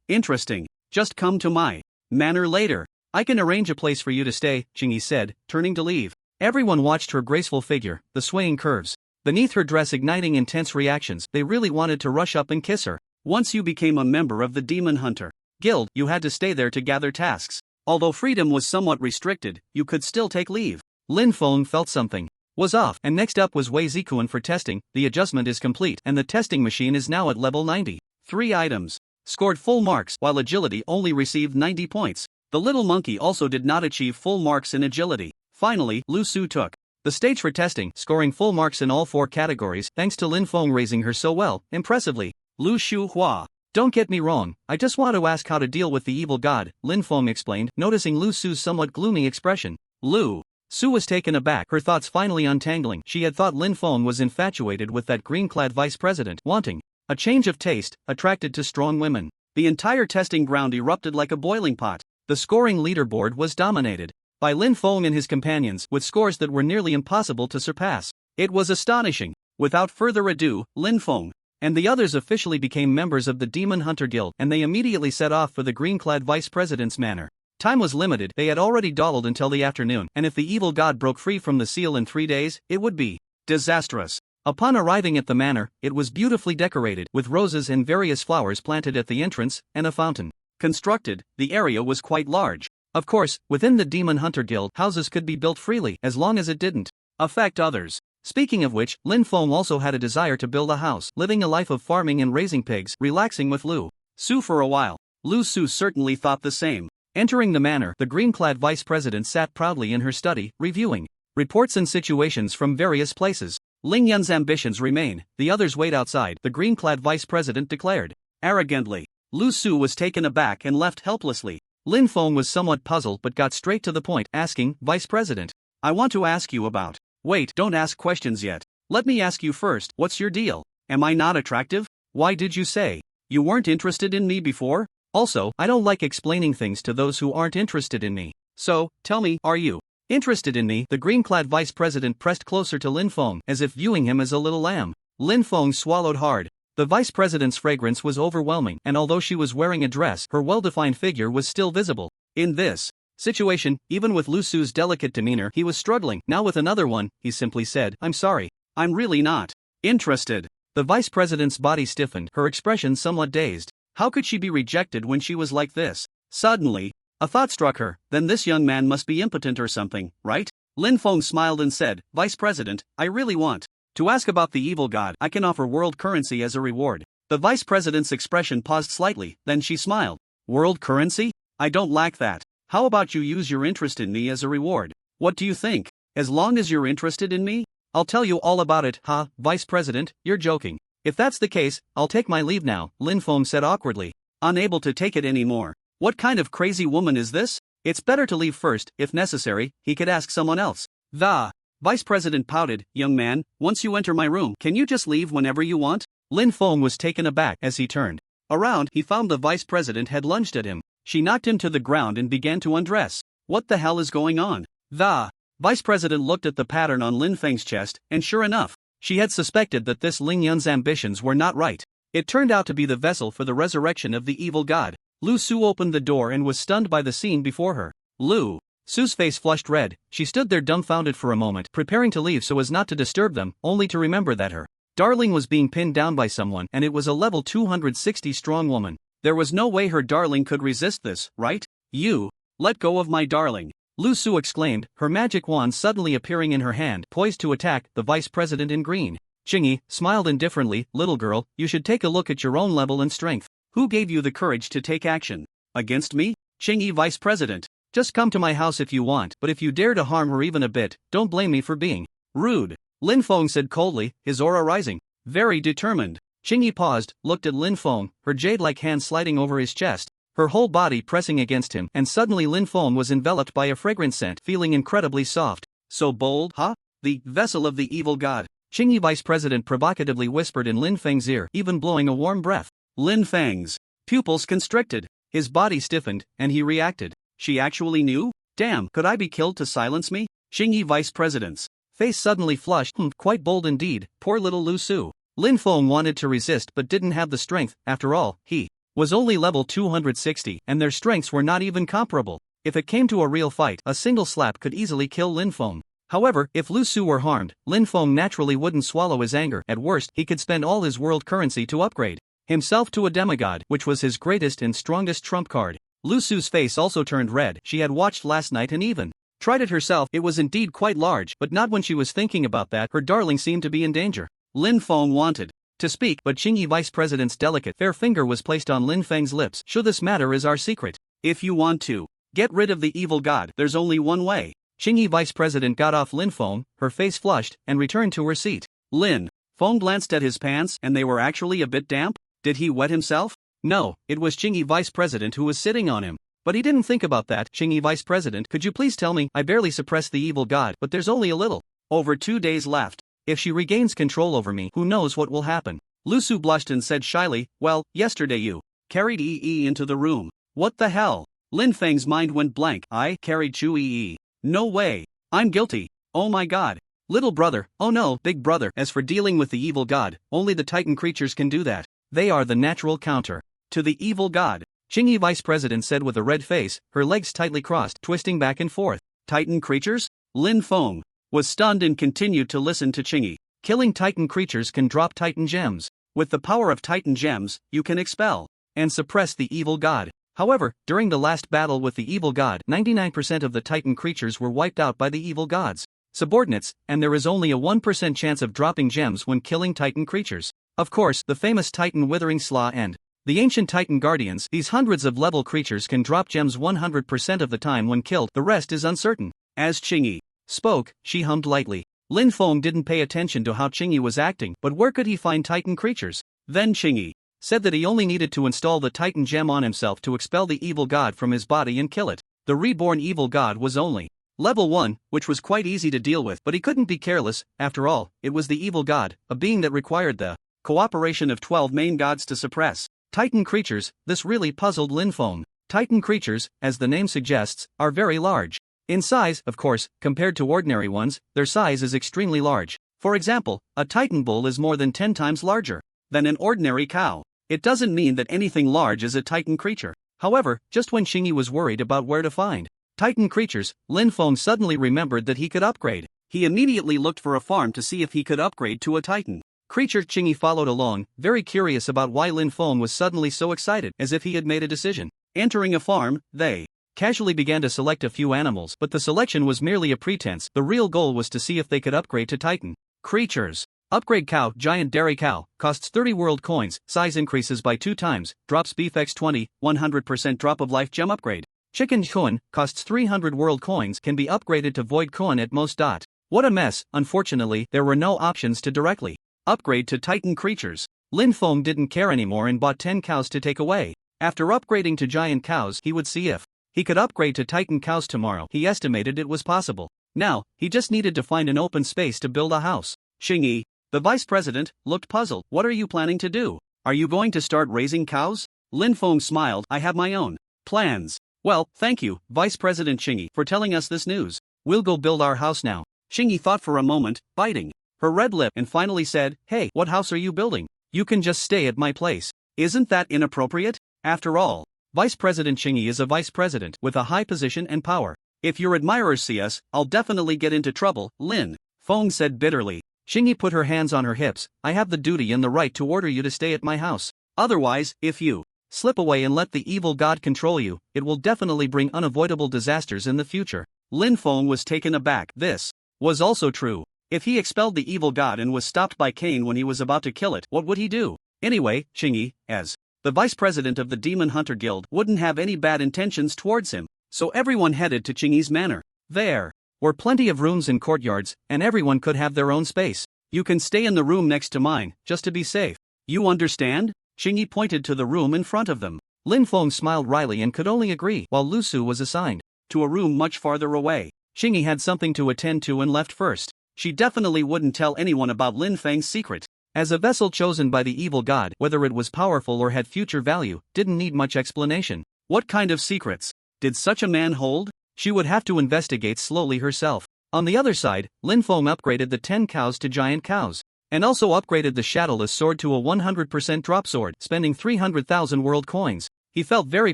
Interesting. Just come to my manor later. I can arrange a place for you to stay, Qingyi said, turning to leave. Everyone watched her graceful figure, the swaying curves beneath her dress igniting intense reactions. They really wanted to rush up and kiss her. Once you became a member of the Demon Hunter Guild, you had to stay there to gather tasks. Although freedom was somewhat restricted, you could still take leave. Lin Feng felt something was off, and next up was Wei Zikuan for testing. The adjustment is complete, and the testing machine is now at level 90. 3 items scored full marks, while agility only received 90 points. The little monkey also did not achieve full marks in agility. Finally, Lu Su took the stage for testing, scoring full marks in all 4 categories, thanks to Lin Feng raising her so well, impressively. Lu Shu Hua. Don't get me wrong, I just want to ask how to deal with the evil god, Lin Feng explained, noticing Lu Su's somewhat gloomy expression. Lu Su was taken aback, her thoughts finally untangling. She had thought Lin Feng was infatuated with that green-clad vice president, wanting a change of taste, attracted to strong women. The entire testing ground erupted like a boiling pot. The scoring leaderboard was dominated by Lin Feng and his companions, with scores that were nearly impossible to surpass. It was astonishing. Without further ado, Lin Feng and the others officially became members of the Demon Hunter Guild, and they immediately set off for the green-clad vice president's manor. Time was limited, they had already dawdled until the afternoon, and if the evil god broke free from the seal in 3 days, it would be disastrous. Upon arriving at the manor, it was beautifully decorated, with roses and various flowers planted at the entrance, and a fountain constructed. The area was quite large. Of course, within the Demon Hunter Guild, houses could be built freely as long as it didn't affect others. Speaking of which, Lin Feng also had a desire to build a house, living a life of farming and raising pigs, relaxing with Lu Su for a while. Lu Su certainly thought the same. Entering the manor, the green-clad vice president sat proudly in her study, reviewing reports and situations from various places. Ling Yun's ambitions remain, the others wait outside, the green-clad vice president declared arrogantly. Lu Su was taken aback and left helplessly. Lin Feng was somewhat puzzled but got straight to the point, asking, Vice President, I want to ask you about. Wait, don't ask questions yet. Let me ask you first, what's your deal? Am I not attractive? Why did you say you weren't interested in me before? Also, I don't like explaining things to those who aren't interested in me. So, tell me, are you interested in me? The green-clad vice president pressed closer to Lin Feng, as if viewing him as a little lamb. Lin Feng swallowed hard. The vice president's fragrance was overwhelming, and although she was wearing a dress, her well-defined figure was still visible. In this situation, even with Lu Su's delicate demeanor, he was struggling. Now with another one, he simply said, I'm sorry. I'm really not interested. The vice president's body stiffened, her expression somewhat dazed. How could she be rejected when she was like this? Suddenly, a thought struck her, then this young man must be impotent or something, right? Lin Feng smiled and said, Vice President, I really want to ask about the evil god. I can offer world currency as a reward. The vice president's expression paused slightly, then she smiled. World currency? I don't lack that. How about you use your interest in me as a reward? What do you think? As long as you're interested in me, I'll tell you all about it. Ha, Vice President, you're joking. If that's the case, I'll take my leave now, Lin Feng said awkwardly, unable to take it anymore. What kind of crazy woman is this? It's better to leave first. If necessary, he could ask someone else. The vice president pouted, young man, once you enter my room, can you just leave whenever you want? Lin Feng was taken aback. As he turned around, he found the vice president had lunged at him. She knocked him to the ground and began to undress. What the hell is going on? The vice president looked at the pattern on Lin Feng's chest, and sure enough, she had suspected that this Ling Yun's ambitions were not right. It turned out to be the vessel for the resurrection of the evil god. Lu Su opened the door and was stunned by the scene before her. Lu Su's face flushed red. She stood there dumbfounded for a moment, preparing to leave so as not to disturb them, only to remember that her darling was being pinned down by someone, and it was a level 260 strong woman. There was no way her darling could resist this, right? You let go of my darling, Lu Su exclaimed, her magic wand suddenly appearing in her hand, poised to attack the vice president in green. Qingyi smiled indifferently, little girl, you should take a look at your own level and strength. Who gave you the courage to take action against me? Qingyi, vice president. Just come to my house if you want, but if you dare to harm her even a bit, don't blame me for being rude, Lin Feng said coldly, his aura rising. Very determined. Qingyi paused, looked at Lin Feng, her jade-like hand sliding over his chest, her whole body pressing against him, and suddenly Lin Feng was enveloped by a fragrant scent, feeling incredibly soft. So bold, huh? The vessel of the evil god. Qingyi vice president provocatively whispered in Lin Feng's ear, even blowing a warm breath. Lin Feng's pupils constricted, his body stiffened, and he reacted. She actually knew? Damn, could I be killed to silence me? Qingyi vice president's face suddenly flushed. Quite bold indeed, poor little Lu Su. Lin Feng wanted to resist but didn't have the strength. After all, he was only level 260, and their strengths were not even comparable. If it came to a real fight, a single slap could easily kill Lin Feng. However, if Lu Su were harmed, Lin Feng naturally wouldn't swallow his anger. At worst, he could spend all his world currency to upgrade himself to a demigod, which was his greatest and strongest trump card. Lu Su's face also turned red. She had watched last night and even tried it herself. It was indeed quite large, but not when she was thinking about that. Her darling seemed to be in danger. Lin Feng wanted to speak, but Qingyi vice president's delicate fair finger was placed on Lin Feng's lips. Sure, this matter is our secret. If you want to get rid of the evil god, there's only one way. Qingyi vice president got off Lin Feng, her face flushed, and returned to her seat. Lin Feng glanced at his pants, and they were actually a bit damp. Did he wet himself? No, it was Qingyi vice president who was sitting on him. But he didn't think about that. Qingyi vice president, could you please tell me? I barely suppressed the evil god, but there's only a little over 2 days left. If she regains control over me, who knows what will happen? Lu Su blushed and said shyly, well, yesterday you carried Yi into the room. What the hell? Lin Feng's mind went blank. I carried Chu Yi. No way. I'm guilty. Oh my god. Little brother, oh no, big brother. As for dealing with the evil god, only the Titan creatures can do that. They are the natural counter to the evil god. Qingyi vice president said with a red face, her legs tightly crossed, twisting back and forth. Titan creatures? Lin Feng was stunned and continued to listen to Qingyi. Killing Titan creatures can drop Titan gems. With the power of Titan gems, you can expel and suppress the evil god. However, during the last battle with the evil god, 99% of the Titan creatures were wiped out by the evil god's subordinates, and there is only a 1% chance of dropping gems when killing Titan creatures. Of course, the famous Titan Withering Slaw and the ancient Titan Guardians, these hundreds of level creatures can drop gems 100% of the time when killed, the rest is uncertain. As Qingyi spoke, she hummed lightly. Lin Feng didn't pay attention to how Qingyi was acting, but where could he find Titan creatures? Then Qingyi said that he only needed to install the Titan gem on himself to expel the evil god from his body and kill it. The reborn evil god was only level 1, which was quite easy to deal with, but he couldn't be careless. After all, it was the evil god, a being that required the cooperation of 12 main gods to suppress Titan creatures. This really puzzled Lin Feng. Titan creatures, as the name suggests, are very large. In size, of course, compared to ordinary ones, their size is extremely large. For example, a Titan bull is more than 10 times larger than an ordinary cow. It doesn't mean that anything large is a Titan creature. However, just when Qingyi was worried about where to find Titan creatures, Lin Feng suddenly remembered that he could upgrade. He immediately looked for a farm to see if he could upgrade to a Titan creature. Qingyi followed along, very curious about why Lin Feng was suddenly so excited, as if he had made a decision. Entering a farm, they casually began to select a few animals, but the selection was merely a pretense. The real goal was to see if they could upgrade to Titan creatures. Upgrade cow, giant dairy cow, costs 30 world coins, size increases by 2 times, drops beef x20, 100% drop of life gem upgrade. Chicken Kuan, costs 300 world coins, can be upgraded to void Kuan at most. What a mess. Unfortunately, there were no options to directly upgrade to Titan creatures. Lin Feng didn't care anymore and bought 10 cows to take away. After upgrading to giant cows, he would see if he could upgrade to Titan cows tomorrow. He estimated it was possible. Now, he just needed to find an open space to build a house. Qingyi, the vice president, looked puzzled. What are you planning to do? Are you going to start raising cows? Lin Feng smiled. I have my own plans. Well, thank you, Vice President Qingyi, for telling us this news. We'll go build our house now. Qingyi thought for a moment, biting her red lip, and finally said, Hey, what house are you building? You can just stay at my place. Isn't that inappropriate? After all, Vice President Qingyi is a vice president with a high position and power. If your admirers see us, I'll definitely get into trouble, Lin Feng said bitterly. Qingyi put her hands on her hips. I have the duty and the right to order you to stay at my house. Otherwise, if you slip away and let the evil god control you, it will definitely bring unavoidable disasters in the future. Lin Feng was taken aback. This was also true. If he expelled the evil god and was stopped by Cain when he was about to kill it, what would he do? Anyway, Qingyi, as the vice president of the Demon Hunter Guild, wouldn't have any bad intentions towards him. So everyone headed to Qingyi's manor. There were plenty of rooms and courtyards, and everyone could have their own space. You can stay in the room next to mine, just to be safe. You understand? Qingyi pointed to the room in front of them. Lin Feng smiled wryly and could only agree, while Lu Su was assigned to a room much farther away. Qingyi had something to attend to and left first. She definitely wouldn't tell anyone about Lin Feng's secret. As a vessel chosen by the evil god, whether it was powerful or had future value, didn't need much explanation. What kind of secrets did such a man hold? She would have to investigate slowly herself. On the other side, Lin Feng upgraded the 10 cows to giant cows, and also upgraded the shadowless sword to a 100% drop sword, spending 300,000 world coins. He felt very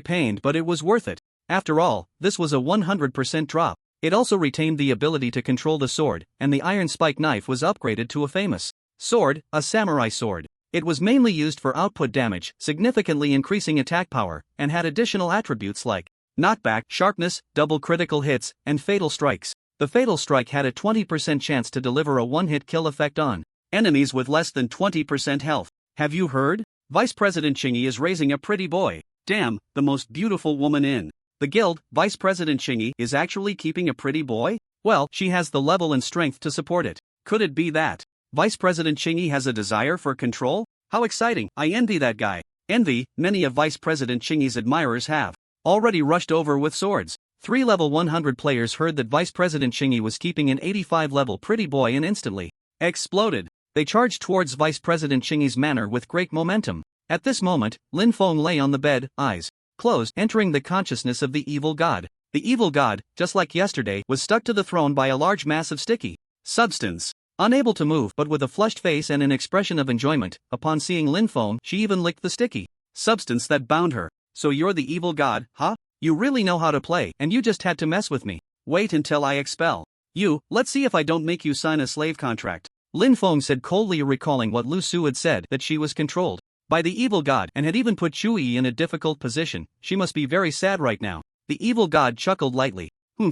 pained, but it was worth it. After all, this was a 100% drop. It also retained the ability to control the sword, and the iron spike knife was upgraded to a famous sword, a samurai sword. It was mainly used for output damage, significantly increasing attack power, and had additional attributes like knockback, sharpness, double critical hits, and fatal strikes. The fatal strike had a 20% chance to deliver a one-hit kill effect on enemies with less than 20% health. Have you heard? Vice President Qingyi is raising a pretty boy. Damn, the most beautiful woman in the guild. Vice President Qingyi is actually keeping a pretty boy? Well, she has the level and strength to support it. Could it be that Vice President Qingyi has a desire for control? How exciting. I envy that guy. Envy, many of Vice President Qingyi's admirers have already rushed over with swords. 3 level 100 players heard that Vice President Qingyi was keeping an 85 level pretty boy and instantly exploded. They charged towards Vice President Qingyi's manor with great momentum. At this moment, Lin Feng lay on the bed, eyes closed, entering the consciousness of the evil god. The evil god, just like yesterday, was stuck to the throne by a large mass of sticky substance. Unable to move, but with a flushed face and an expression of enjoyment, upon seeing Lin Feng, she even licked the sticky substance that bound her. So you're the evil god, huh? You really know how to play, and you just had to mess with me. Wait until I expel you. Let's see if I don't make you sign a slave contract. Lin Feng said coldly, recalling what Lu Su had said, that she was controlled by the evil god, and had even put Chui in a difficult position. She must be very sad right now. The evil god chuckled lightly.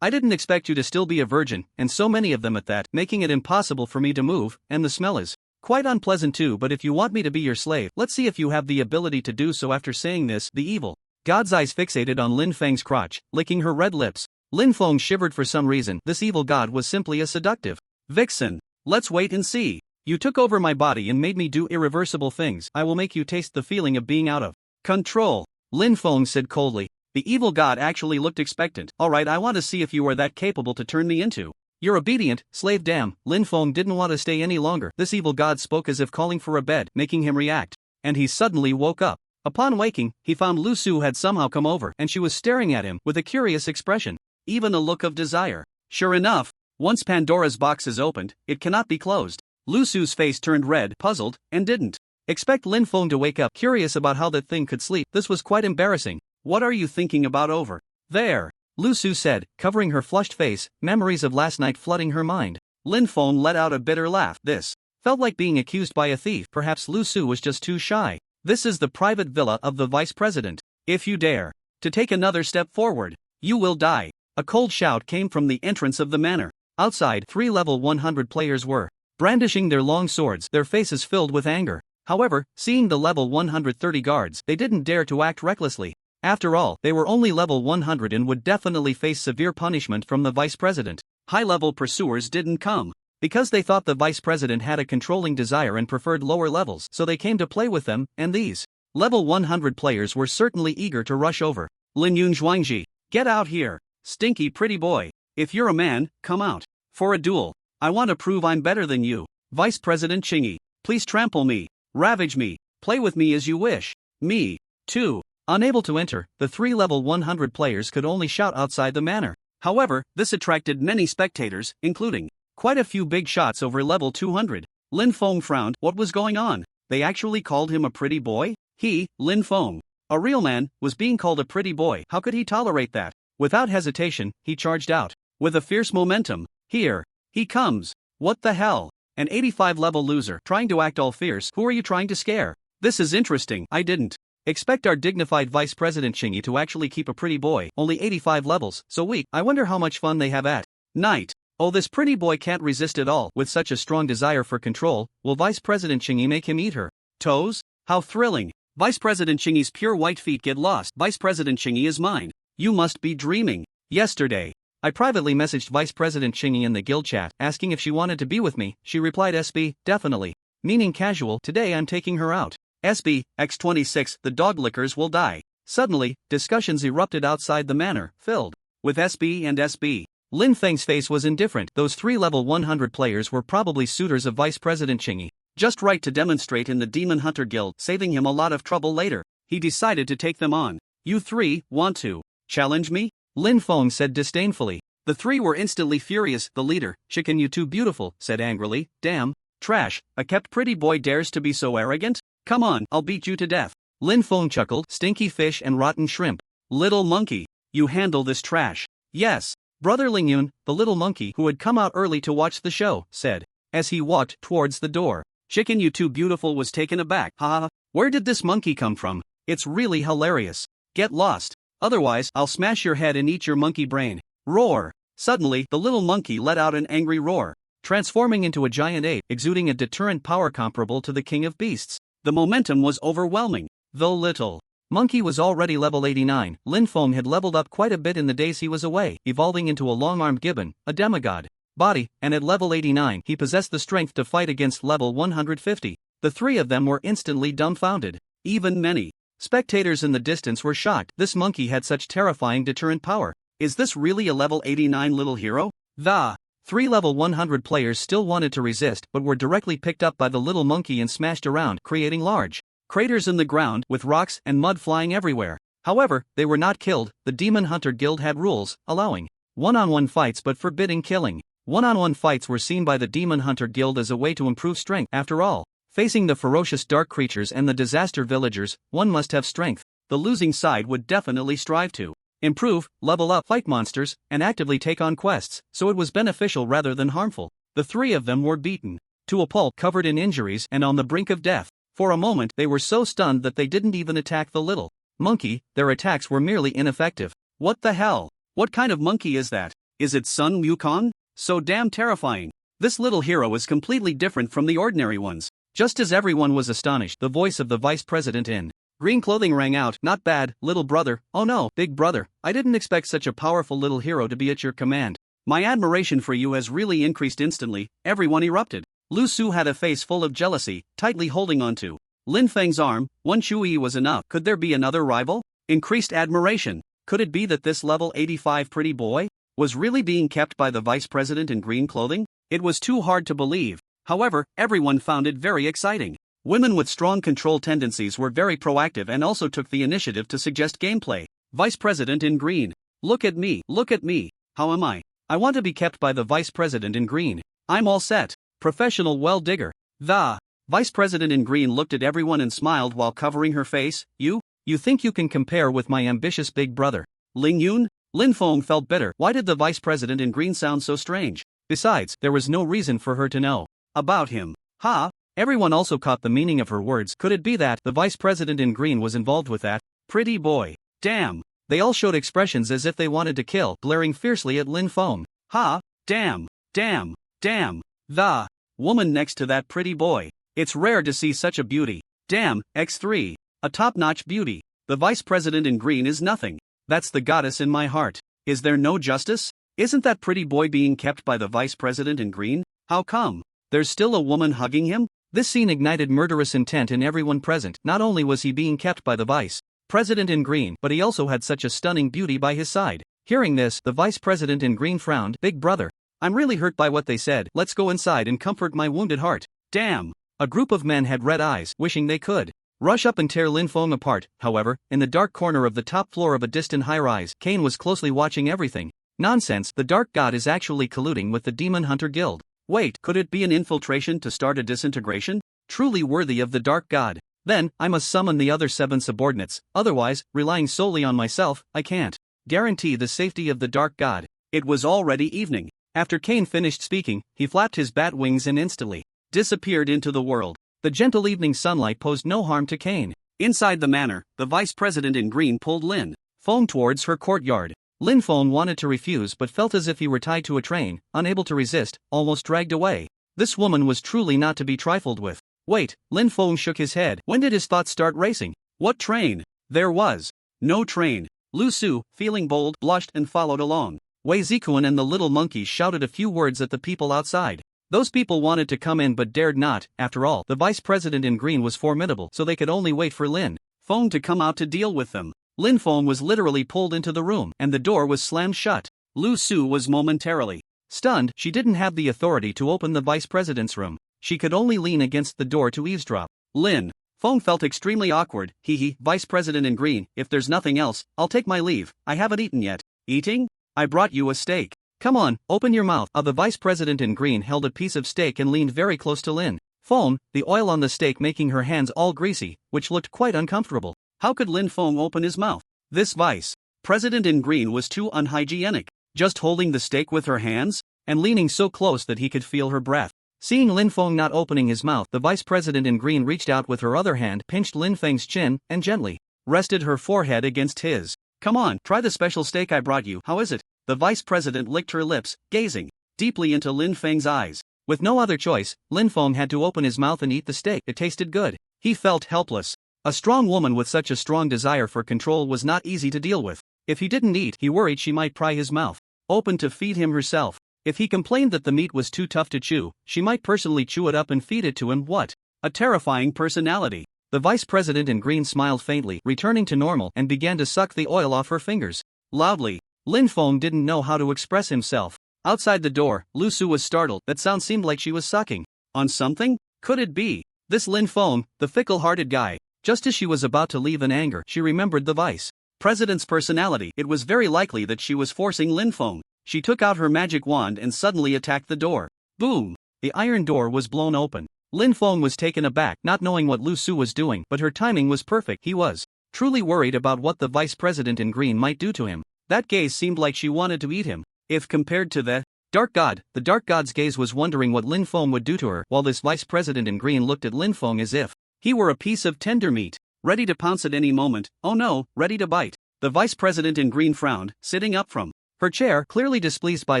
I didn't expect you to still be a virgin, and so many of them at that, making it impossible for me to move, and the smell is quite unpleasant too, but if you want me to be your slave, let's see if you have the ability to do so. After saying this, the evil god's eyes fixated on Lin Feng's crotch, licking her red lips. Lin Feng shivered for some reason. This evil god was simply a seductive vixen. Let's wait and see. You took over my body and made me do irreversible things. I will make you taste the feeling of being out of control, Lin Feng said coldly. The evil god actually looked expectant. Alright, I want to see if you are that capable to turn me into your obedient slave. Damn, Lin Feng didn't want to stay any longer. This evil god spoke as if calling for a bed, making him react. And he suddenly woke up. Upon waking, he found Lu Su had somehow come over, and she was staring at him with a curious expression, even a look of desire. Sure enough, once Pandora's box is opened, it cannot be closed. Lu Su's face turned red, puzzled, and didn't expect Lin Feng to wake up, curious about how that thing could sleep. This was quite embarrassing. What are you thinking about over there? Lu Su said, covering her flushed face, memories of last night flooding her mind. Lin Feng let out a bitter laugh. This felt like being accused by a thief. Perhaps Lu Su was just too shy. This is the private villa of the vice president. If you dare to take another step forward, you will die. A cold shout came from the entrance of the manor. Outside, 3 level 100 players were brandishing their long swords, their faces filled with anger. However, seeing the level 130 guards, they didn't dare to act recklessly. After all, they were only level 100 and would definitely face severe punishment from the vice president. High-level pursuers didn't come because they thought the vice president had a controlling desire and preferred lower levels, so they came to play with them, and these level 100 players were certainly eager to rush over. Lin Yun Zhuangji, get out here, stinky pretty boy. If you're a man, come out for a duel. I want to prove I'm better than you. Vice President Chingy, please trample me, ravage me, play with me as you wish. Me, too. Unable to enter, the 3 level 100 players could only shout outside the manor. However, this attracted many spectators, including quite a few big shots over level 200. Lin Feng frowned. What was going on? They actually called him a pretty boy? He, Lin Feng, a real man, was being called a pretty boy. How could he tolerate that? Without hesitation, he charged out with a fierce momentum. Here he comes. What the hell? An 85 level loser trying to act all fierce. Who are you trying to scare? This is interesting. I didn't expect our dignified Vice President Chingy to actually keep a pretty boy. Only 85 levels, so weak. I wonder how much fun they have at night. Oh, this pretty boy can't resist at all. With such a strong desire for control, will Vice President Chingy make him eat her toes? How thrilling. Vice President Chingy's pure white feet get lost. Vice President Chingy is mine. You must be dreaming. Yesterday, I privately messaged Vice President Chingy in the guild chat, asking if she wanted to be with me. She replied SB, definitely. Meaning casual. Today I'm taking her out. SB, X26, the dog lickers will die. Suddenly, discussions erupted outside the manor, filled with SB and SB. Lin Feng's face was indifferent. Those 3 level 100 players were probably suitors of Vice President Chingy. Just right to demonstrate in the Demon Hunter Guild, saving him a lot of trouble later. He decided to take them on. You 3 want to challenge me? Lin Feng said disdainfully. The 3 were instantly furious. The leader, Chicken You Too Beautiful, said angrily, damn, trash, a kept pretty boy dares to be so arrogant? Come on, I'll beat you to death. Lin Feng chuckled, stinky fish and rotten shrimp. Little monkey, you handle this trash. Yes, Brother Ling Yun, the little monkey who had come out early to watch the show, said, as he walked towards the door. Chicken You Too Beautiful was taken aback. Ha, where did this monkey come from? It's really hilarious. Get lost. Otherwise, I'll smash your head and eat your monkey brain. Roar. Suddenly, the little monkey let out an angry roar, transforming into a giant ape, exuding a deterrent power comparable to the king of beasts. The momentum was overwhelming. Though little monkey was already level 89, Lin Feng had leveled up quite a bit in the days he was away, evolving into a long-armed gibbon, a demigod body, and at level 89 he possessed the strength to fight against level 150. The 3 of them were instantly dumbfounded. Even many spectators in the distance were shocked. This monkey had such terrifying deterrent power. Is this really a level 89 little hero? The 3 level 100 players still wanted to resist but were directly picked up by the little monkey and smashed around, creating large craters in the ground with rocks and mud flying everywhere. However, they were not killed. The Demon Hunter Guild had rules, allowing one-on-one fights but forbidding killing. One-on-one fights were seen by the Demon Hunter Guild as a way to improve strength. After all, facing the ferocious dark creatures and the disaster villagers, one must have strength. The losing side would definitely strive to improve, level up, fight monsters, and actively take on quests, so it was beneficial rather than harmful. The 3 of them were beaten to a pulp, covered in injuries and on the brink of death. For a moment they were so stunned that they didn't even attack the little monkey. Their attacks were merely ineffective. What the hell? What kind of monkey is that? Is it Sun Wukong? So damn terrifying. This little hero is completely different from the ordinary ones. Just as everyone was astonished, the voice of the vice president in green clothing rang out. Not bad, little brother. Oh no, big brother. I didn't expect such a powerful little hero to be at your command. My admiration for you has really increased instantly. Everyone erupted. Lu Su had a face full of jealousy, tightly holding onto Lin Feng's arm. One Chui was enough. Could there be another rival? Increased admiration. Could it be that this level 85 pretty boy was really being kept by the vice president in green clothing? It was too hard to believe. However, everyone found it very exciting. Women with strong control tendencies were very proactive and also took the initiative to suggest gameplay. Vice President in green. Look at me, look at me. How am I? I want to be kept by the vice president in green. I'm all set. Professional well digger. The vice president in green looked at everyone and smiled while covering her face. You think you can compare with my ambitious big brother, Ling Yun? Lin Feng felt bitter. Why did the vice president in green sound so strange? Besides, there was no reason for her to know about him. Ha! Everyone also caught the meaning of her words. Could it be that the vice president in green was involved with that pretty boy? Damn! They all showed expressions as if they wanted to kill, glaring fiercely at Lin Feng. Ha! Damn! Damn! Damn! The woman next to that pretty boy. It's rare to see such a beauty. Damn! X3. A top-notch beauty. The vice president in green is nothing. That's the goddess in my heart. Is there no justice? Isn't that pretty boy being kept by the vice president in green? How come? There's still a woman hugging him? This scene ignited murderous intent in everyone present. Not only was he being kept by the vice president in green, but he also had such a stunning beauty by his side. Hearing this, the vice president in green frowned. Big brother, I'm really hurt by what they said. Let's go inside and comfort my wounded heart. Damn! A group of men had red eyes, wishing they could rush up and tear Lin Feng apart. However, in the dark corner of the top floor of a distant high-rise, Cain was closely watching everything. Nonsense, the Dark God is actually colluding with the Demon Hunter Guild. Wait, could it be an infiltration to start a disintegration? Truly worthy of the Dark God. Then, I must summon the other 7 subordinates, otherwise, relying solely on myself, I can't guarantee the safety of the Dark God. It was already evening. After Cain finished speaking, he flapped his bat wings and instantly disappeared into the world. The gentle evening sunlight posed no harm to Cain. Inside the manor, the vice president in green pulled Lin Feng towards her courtyard. Lin Feng wanted to refuse but felt as if he were tied to a train, unable to resist, almost dragged away. This woman was truly not to be trifled with. Wait, Lin Feng shook his head. When did his thoughts start racing? What train? There was no train. Lu Su, feeling bold, blushed and followed along. Wei Zikuan and the little monkeys shouted a few words at the people outside. Those people wanted to come in but dared not. After all, the vice president in green was formidable, so they could only wait for Lin Feng to come out to deal with them. Lin Feng was literally pulled into the room, and the door was slammed shut. Lu Su was momentarily stunned. She didn't have the authority to open the vice president's room. She could only lean against the door to eavesdrop. Lin Feng felt extremely awkward. Vice president in green, if there's nothing else, I'll take my leave. I haven't eaten yet. Eating? I brought you a steak. Come on, open your mouth. The vice president in green held a piece of steak and leaned very close to Lin Feng, the oil on the steak making her hands all greasy, which looked quite uncomfortable. How could Lin Feng open his mouth? This vice president in green was too unhygienic, just holding the steak with her hands, and leaning so close that he could feel her breath. Seeing Lin Feng not opening his mouth, the vice president in green reached out with her other hand, pinched Lin Feng's chin, and gently rested her forehead against his. Come on, try the special steak I brought you. How is it? The vice president licked her lips, gazing deeply into Lin Feng's eyes. With no other choice, Lin Feng had to open his mouth and eat the steak. It tasted good. He felt helpless. A strong woman with such a strong desire for control was not easy to deal with. If he didn't eat, he worried she might pry his mouth open to feed him herself. If he complained that the meat was too tough to chew, she might personally chew it up and feed it to him. What a terrifying personality. The vice president in green smiled faintly, returning to normal, and began to suck the oil off her fingers. Loudly. Lin Feng didn't know how to express himself. Outside the door, Lu Su was startled. That sound seemed like she was sucking on something? Could it be this Lin Feng, the fickle-hearted guy? Just as she was about to leave in anger, she remembered the vice president's personality. It was very likely that she was forcing Lin Feng. She took out her magic wand and suddenly attacked the door. Boom! The iron door was blown open. Lin Feng was taken aback, not knowing what Lu Su was doing, but her timing was perfect. He was truly worried about what the vice president in green might do to him. That gaze seemed like she wanted to eat him. If compared to the Dark God, the Dark God's gaze was wondering what Lin Feng would do to her, while this vice president in green looked at Lin Feng as if He were a piece of tender meat, ready to pounce at any moment, oh no, ready to bite. The vice president in green frowned, sitting up from her chair, clearly displeased by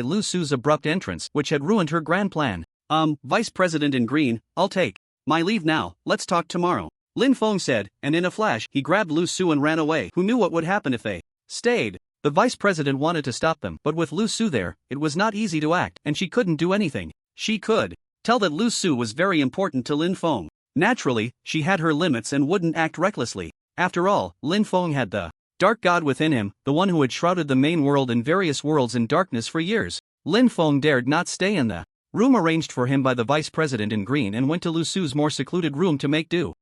Lu Su's abrupt entrance, which had ruined her grand plan. Vice president in green, I'll take my leave now, let's talk tomorrow, Lin Feng said, and in a flash, he grabbed Lu Su and ran away. Who knew what would happen if they stayed? The vice president wanted to stop them, but with Lu Su there, it was not easy to act, and she couldn't do anything. She could tell that Lu Su was very important to Lin Feng. Naturally, she had her limits and wouldn't act recklessly. After all, Lin Feng had the dark god within him, the one who had shrouded the main world and various worlds in darkness for years. Lin Feng dared not stay in the room arranged for him by the vice president in green and went to Lu Su's more secluded room to make do.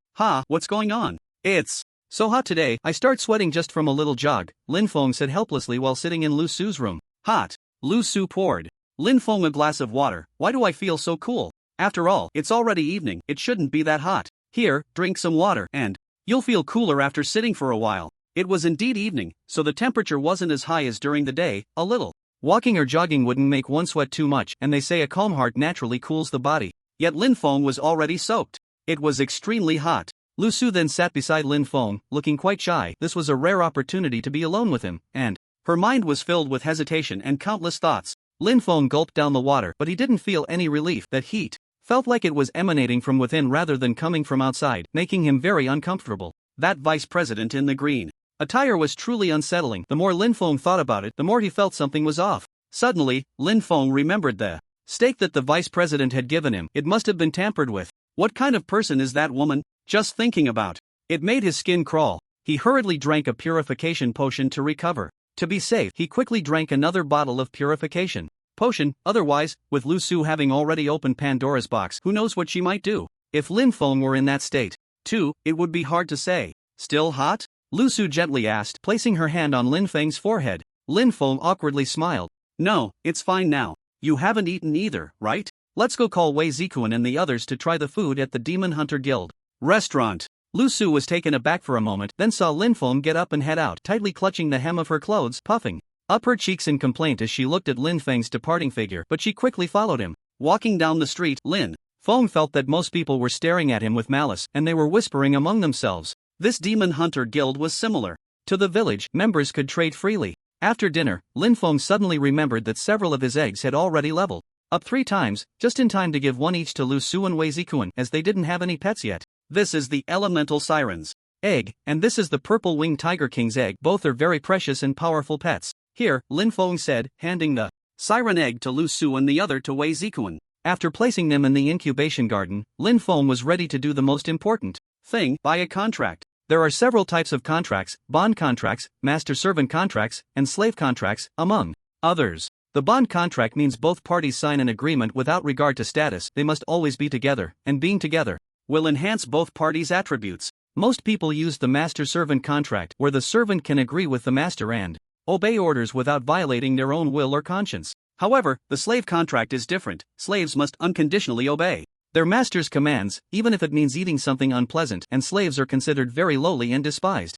What's going on? It's so hot today, I start sweating just from a little jog, Lin Feng said helplessly while sitting in Lu Su's room. Hot. Lu Su poured Lin Feng a glass of water. Why do I feel so cool? After all, it's already evening, it shouldn't be that hot. Here, drink some water, and you'll feel cooler after sitting for a while. It was indeed evening, so the temperature wasn't as high as during the day, a little. Walking or jogging wouldn't make one sweat too much, and they say a calm heart naturally cools the body. Yet Lin Feng was already soaked. It was extremely hot. Lu Su then sat beside Lin Feng, looking quite shy. This was a rare opportunity to be alone with him, and her mind was filled with hesitation and countless thoughts. Lin Feng gulped down the water, but he didn't feel any relief. That heat felt like it was emanating from within rather than coming from outside, making him very uncomfortable. That vice president in the green attire was truly unsettling. The more Lin Feng thought about it, the more he felt something was off. Suddenly, Lin Feng remembered the steak that the vice president had given him. It must have been tampered with. What kind of person is that woman? Just thinking about it made his skin crawl. He hurriedly drank a purification potion to recover. To be safe, he quickly drank another bottle of purification potion. Otherwise, with Lu Su having already opened Pandora's box, who knows what she might do? If Lin Feng were in that state, too, it would be hard to say. Still hot? Lu Su gently asked, placing her hand on Lin Feng's forehead. Lin Feng awkwardly smiled. No, it's fine now. You haven't eaten either, right? Let's go call Wei Zikuan and the others to try the food at the Demon Hunter Guild restaurant. Lu Su was taken aback for a moment, then saw Lin Feng get up and head out, tightly clutching the hem of her clothes, puffing up her cheeks in complaint as she looked at Lin Feng's departing figure, but she quickly followed him. Walking down the street, Lin Feng felt that most people were staring at him with malice, and they were whispering among themselves. This Demon Hunter Guild was similar to the village. Members could trade freely. After dinner, Lin Feng suddenly remembered that several of his eggs had already leveled up 3 times, just in time to give one each to Lu Su and Wei Zikuan, as they didn't have any pets yet. This is the Elemental Siren's egg, and this is the Purple-Winged Tiger King's egg. Both are very precious and powerful pets. Here, Lin Feng said, handing the siren egg to Lu Su and the other to Wei Zikuan. After placing them in the incubation garden, Lin Feng was ready to do the most important thing: buy a contract. There are several types of contracts: bond contracts, master-servant contracts, and slave contracts, among others. The bond contract means both parties sign an agreement without regard to status. They must always be together, and being together will enhance both parties' attributes. Most people use the master-servant contract, where the servant can agree with the master and obey orders without violating their own will or conscience. However, the slave contract is different. Slaves must unconditionally obey their master's commands, even if it means eating something unpleasant, and slaves are considered very lowly and despised.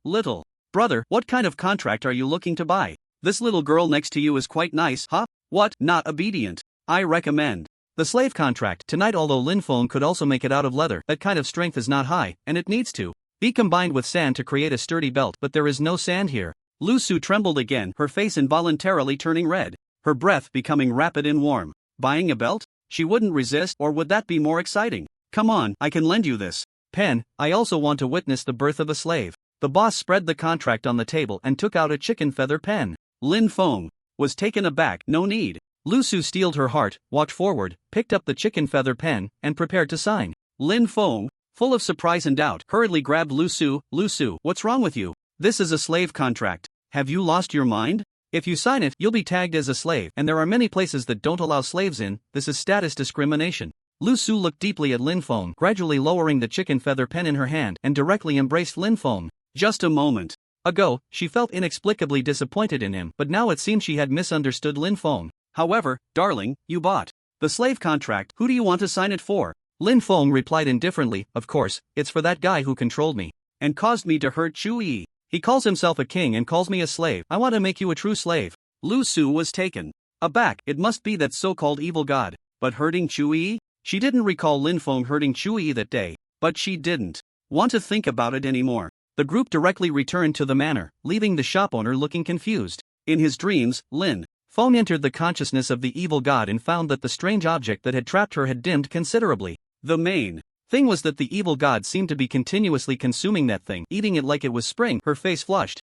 Little brother, what kind of contract are you looking to buy? This little girl next to you is quite nice, huh? What? Not obedient. I recommend the slave contract tonight. Although Lin Feng could also make it out of leather, that kind of strength is not high, and it needs to be combined with sand to create a sturdy belt, but there is no sand here. Lu Su trembled again, her face involuntarily turning red, her breath becoming rapid and warm. Buying a belt? She wouldn't resist, or would that be more exciting? Come on, I can lend you this pen. I also want to witness the birth of a slave. The boss spread the contract on the table and took out a chicken feather pen. Lin Feng was taken aback. No need. Lu Su steeled her heart, walked forward, picked up the chicken feather pen, and prepared to sign. Lin Feng, full of surprise and doubt, hurriedly grabbed Lu Su. Lu Su, what's wrong with you? This is a slave contract. Have you lost your mind? If you sign it, you'll be tagged as a slave, and there are many places that don't allow slaves in. This is status discrimination. Lu Su looked deeply at Lin Feng, gradually lowering the chicken feather pen in her hand, and directly embraced Lin Feng. Just a moment ago, she felt inexplicably disappointed in him, but now it seemed she had misunderstood Lin Feng. However, darling, you bought the slave contract. Who do you want to sign it for? Lin Feng replied indifferently, of course, it's for that guy who controlled me and caused me to hurt Chu Yi. He calls himself a king and calls me a slave. I want to make you a true slave. Lu Su was taken aback. It must be that so-called evil god. But hurting Chu Yi? She didn't recall Lin Feng hurting Chu Yi that day. But she didn't want to think about it anymore. The group directly returned to the manor, leaving the shop owner looking confused. In his dreams, Lin Feng entered the consciousness of the evil god and found that the strange object that had trapped her had dimmed considerably. The main thing was that the evil god seemed to be continuously consuming that thing, eating it like it was spring. Her face flushed.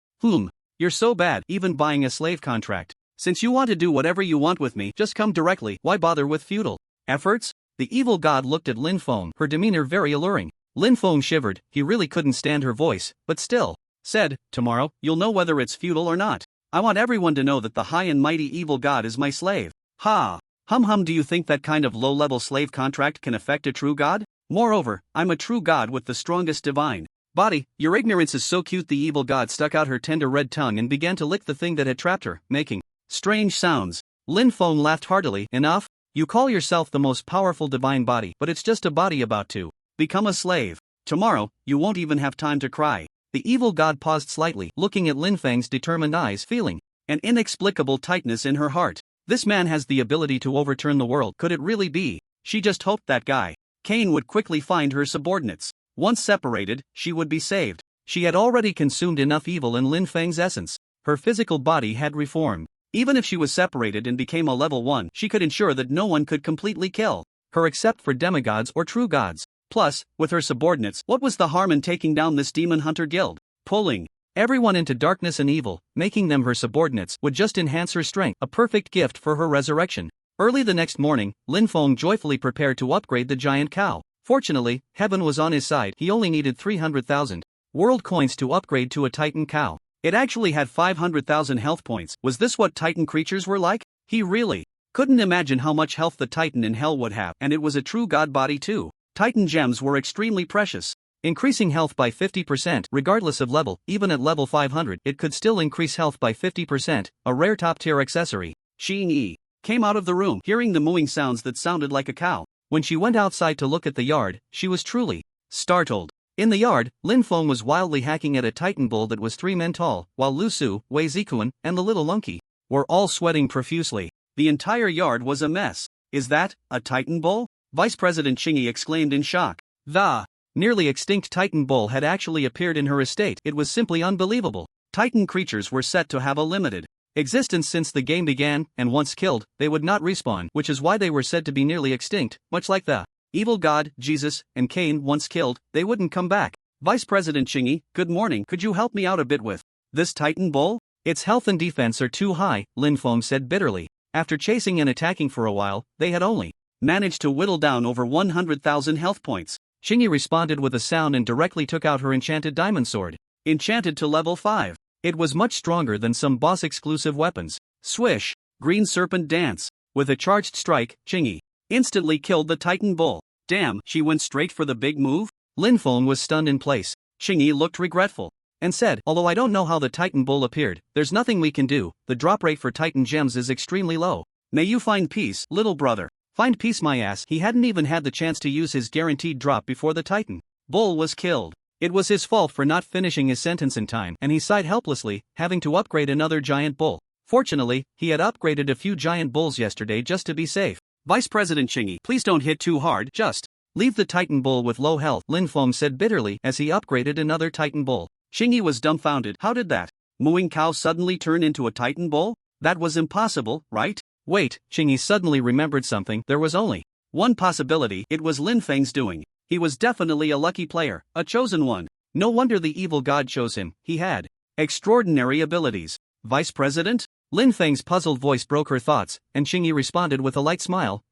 You're so bad, even buying a slave contract. Since you want to do whatever you want with me, just come directly, why bother with futile efforts? The evil god looked at Lin Feng, her demeanor very alluring. Lin Feng shivered, he really couldn't stand her voice, but still said, tomorrow, you'll know whether it's futile or not. I want everyone to know that the high and mighty evil god is my slave. Ha! Do you think that kind of low-level slave contract can affect a true god? Moreover, I'm a true god with the strongest divine body. Your ignorance is so cute. The evil god stuck out her tender red tongue and began to lick the thing that had trapped her, making strange sounds. Lin Feng laughed heartily. Enough? You call yourself the most powerful divine body, but it's just a body about to become a slave. Tomorrow, you won't even have time to cry. The evil god paused slightly, looking at Lin Feng's determined eyes, feeling an inexplicable tightness in her heart. This man has the ability to overturn the world. Could it really be? She just hoped that guy Cain would quickly find her subordinates. Once separated, she would be saved. She had already consumed enough evil in Lin Feng's essence. Her physical body had reformed. Even if she was separated and became a level 1, she could ensure that no one could completely kill her except for demigods or true gods. Plus, with her subordinates, what was the harm in taking down this demon hunter guild? Pulling everyone into darkness and evil, making them her subordinates, would just enhance her strength, a perfect gift for her resurrection. Early the next morning, Lin Feng joyfully prepared to upgrade the giant cow. Fortunately, heaven was on his side. He only needed 300,000 world coins to upgrade to a titan cow. It actually had 500,000 health points. Was this what titan creatures were like? He really couldn't imagine how much health the titan in hell would have, and it was a true god body too. Titan gems were extremely precious. Increasing health by 50%, regardless of level, even at level 500, it could still increase health by 50%, a rare top-tier accessory. Xing Yi came out of the room, hearing the mooing sounds that sounded like a cow. When she went outside to look at the yard, she was truly startled. In the yard, Lin Feng was wildly hacking at a titan bull that was 3 men tall, while Lu Su, Wei Zikuan, and the little monkey were all sweating profusely. The entire yard was a mess. Is that a titan bull? Vice President Qingyi exclaimed in shock. The nearly extinct titan bull had actually appeared in her estate. It was simply unbelievable. Titan creatures were set to have a limited existence since the game began, and once killed, they would not respawn, which is why they were said to be nearly extinct, much like the evil god, Jesus, and Cain. Once killed, they wouldn't come back. Vice President Qingyi, good morning. Could you help me out a bit with this titan bull? Its health and defense are too high, Lin Feng said bitterly. After chasing and attacking for a while, they had only managed to whittle down over 100,000 health points. Qingyi responded with a sound and directly took out her enchanted diamond sword. Enchanted to level 5. It was much stronger than some boss-exclusive weapons. Swish! Green serpent dance. With a charged strike, Qingyi instantly killed the titan bull. Damn, she went straight for the big move? Lin Feng was stunned in place. Qingyi looked regretful and said, although I don't know how the titan bull appeared, there's nothing we can do. The drop rate for titan gems is extremely low. May you find peace, little brother. Find peace my ass. He hadn't even had the chance to use his guaranteed drop before the titan bull was killed. It was his fault for not finishing his sentence in time, and he sighed helplessly, having to upgrade another giant bull. Fortunately, he had upgraded a few giant bulls yesterday just to be safe. Vice President Qingyi, please don't hit too hard, just leave the titan bull with low health, Lin Feng said bitterly as he upgraded another titan bull. Qingyi was dumbfounded. How did that mooing cow suddenly turn into a titan bull? That was impossible, right? Wait, Qingyi suddenly remembered something. There was only one possibility. It was Lin Feng's doing. He was definitely a lucky player, a chosen one. No wonder the evil god chose him. He had extraordinary abilities. Vice President? Lin Feng's puzzled voice broke her thoughts, and Qingyi responded with a light smile.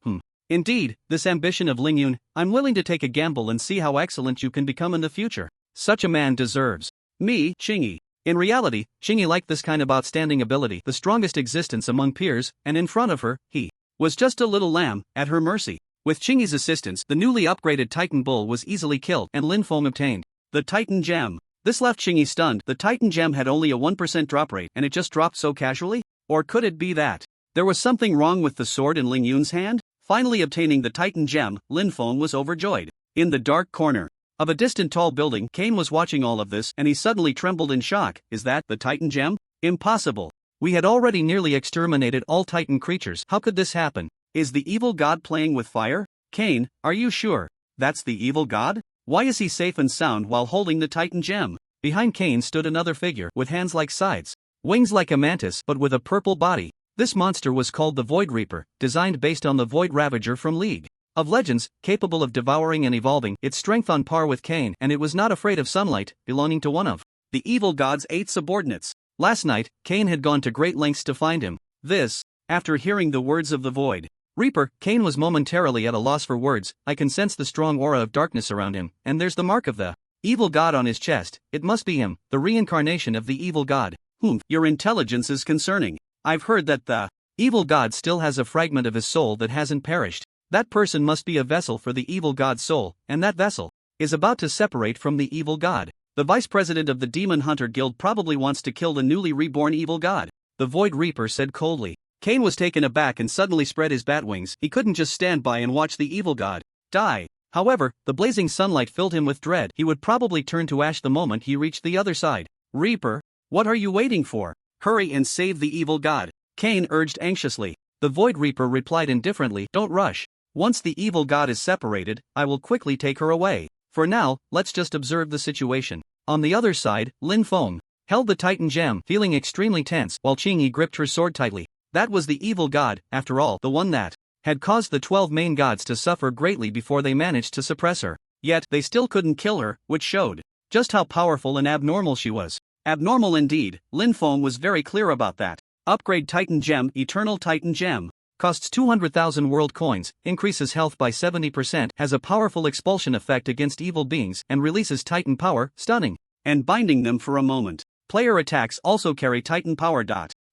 Indeed, this ambition of Lingyun, I'm willing to take a gamble and see how excellent you can become in the future. Such a man deserves me, Qingyi. In reality, Qingyi liked this kind of outstanding ability, the strongest existence among peers, and in front of her, he was just a little lamb, at her mercy. With Qingyi's assistance, the newly upgraded Titan Bull was easily killed, and Lin Feng obtained the Titan Gem. This left Qingyi stunned. The Titan Gem had only a 1% drop rate, and it just dropped so casually? Or could it be that there was something wrong with the sword in Ling Yun's hand? Finally obtaining the Titan Gem, Lin Feng was overjoyed. In the dark corner of a distant tall building, Cain was watching all of this, and he suddenly trembled in shock. Is that the Titan Gem? Impossible. We had already nearly exterminated all Titan creatures. How could this happen? Is the evil god playing with fire? Cain, are you sure that's the evil god? Why is he safe and sound while holding the Titan gem? Behind Kane stood another figure, with hands like scythes, wings like a mantis but with a purple body. This monster was called the Void Reaper, designed based on the Void Ravager from League of Legends, capable of devouring and evolving, its strength on par with Kane, and it was not afraid of sunlight, belonging to one of the evil god's 8 subordinates. Last night, Kane had gone to great lengths to find him. This, after hearing the words of the Void Reaper, Kane was momentarily at a loss for words. I can sense the strong aura of darkness around him, and there's the mark of the evil god on his chest. It must be him, the reincarnation of the evil god. Your intelligence is concerning. I've heard that the evil god still has a fragment of his soul that hasn't perished. That person must be a vessel for the evil god's soul, and that vessel is about to separate from the evil god. The vice president of the Demon Hunter Guild probably wants to kill the newly reborn evil god, the Void Reaper said coldly. Kane was taken aback and suddenly spread his bat wings. He couldn't just stand by and watch the evil god die. However, the blazing sunlight filled him with dread. He would probably turn to ash the moment he reached the other side. Reaper, what are you waiting for? Hurry and save the evil god, Kane urged anxiously. The Void Reaper replied indifferently, don't rush. Once the evil god is separated, I will quickly take her away. For now, let's just observe the situation. On the other side, Lin Feng held the Titan gem, feeling extremely tense, while Qingyi gripped her sword tightly. That was the evil god, after all, the one that had caused the 12 main gods to suffer greatly before they managed to suppress her. Yet, they still couldn't kill her, which showed just how powerful and abnormal she was. Abnormal indeed, Lin Feng was very clear about that. Upgrade Titan Gem. Eternal Titan Gem costs 200,000 world coins, increases health by 70%, has a powerful expulsion effect against evil beings, and releases Titan power, stunning and binding them for a moment. Player attacks also carry Titan power.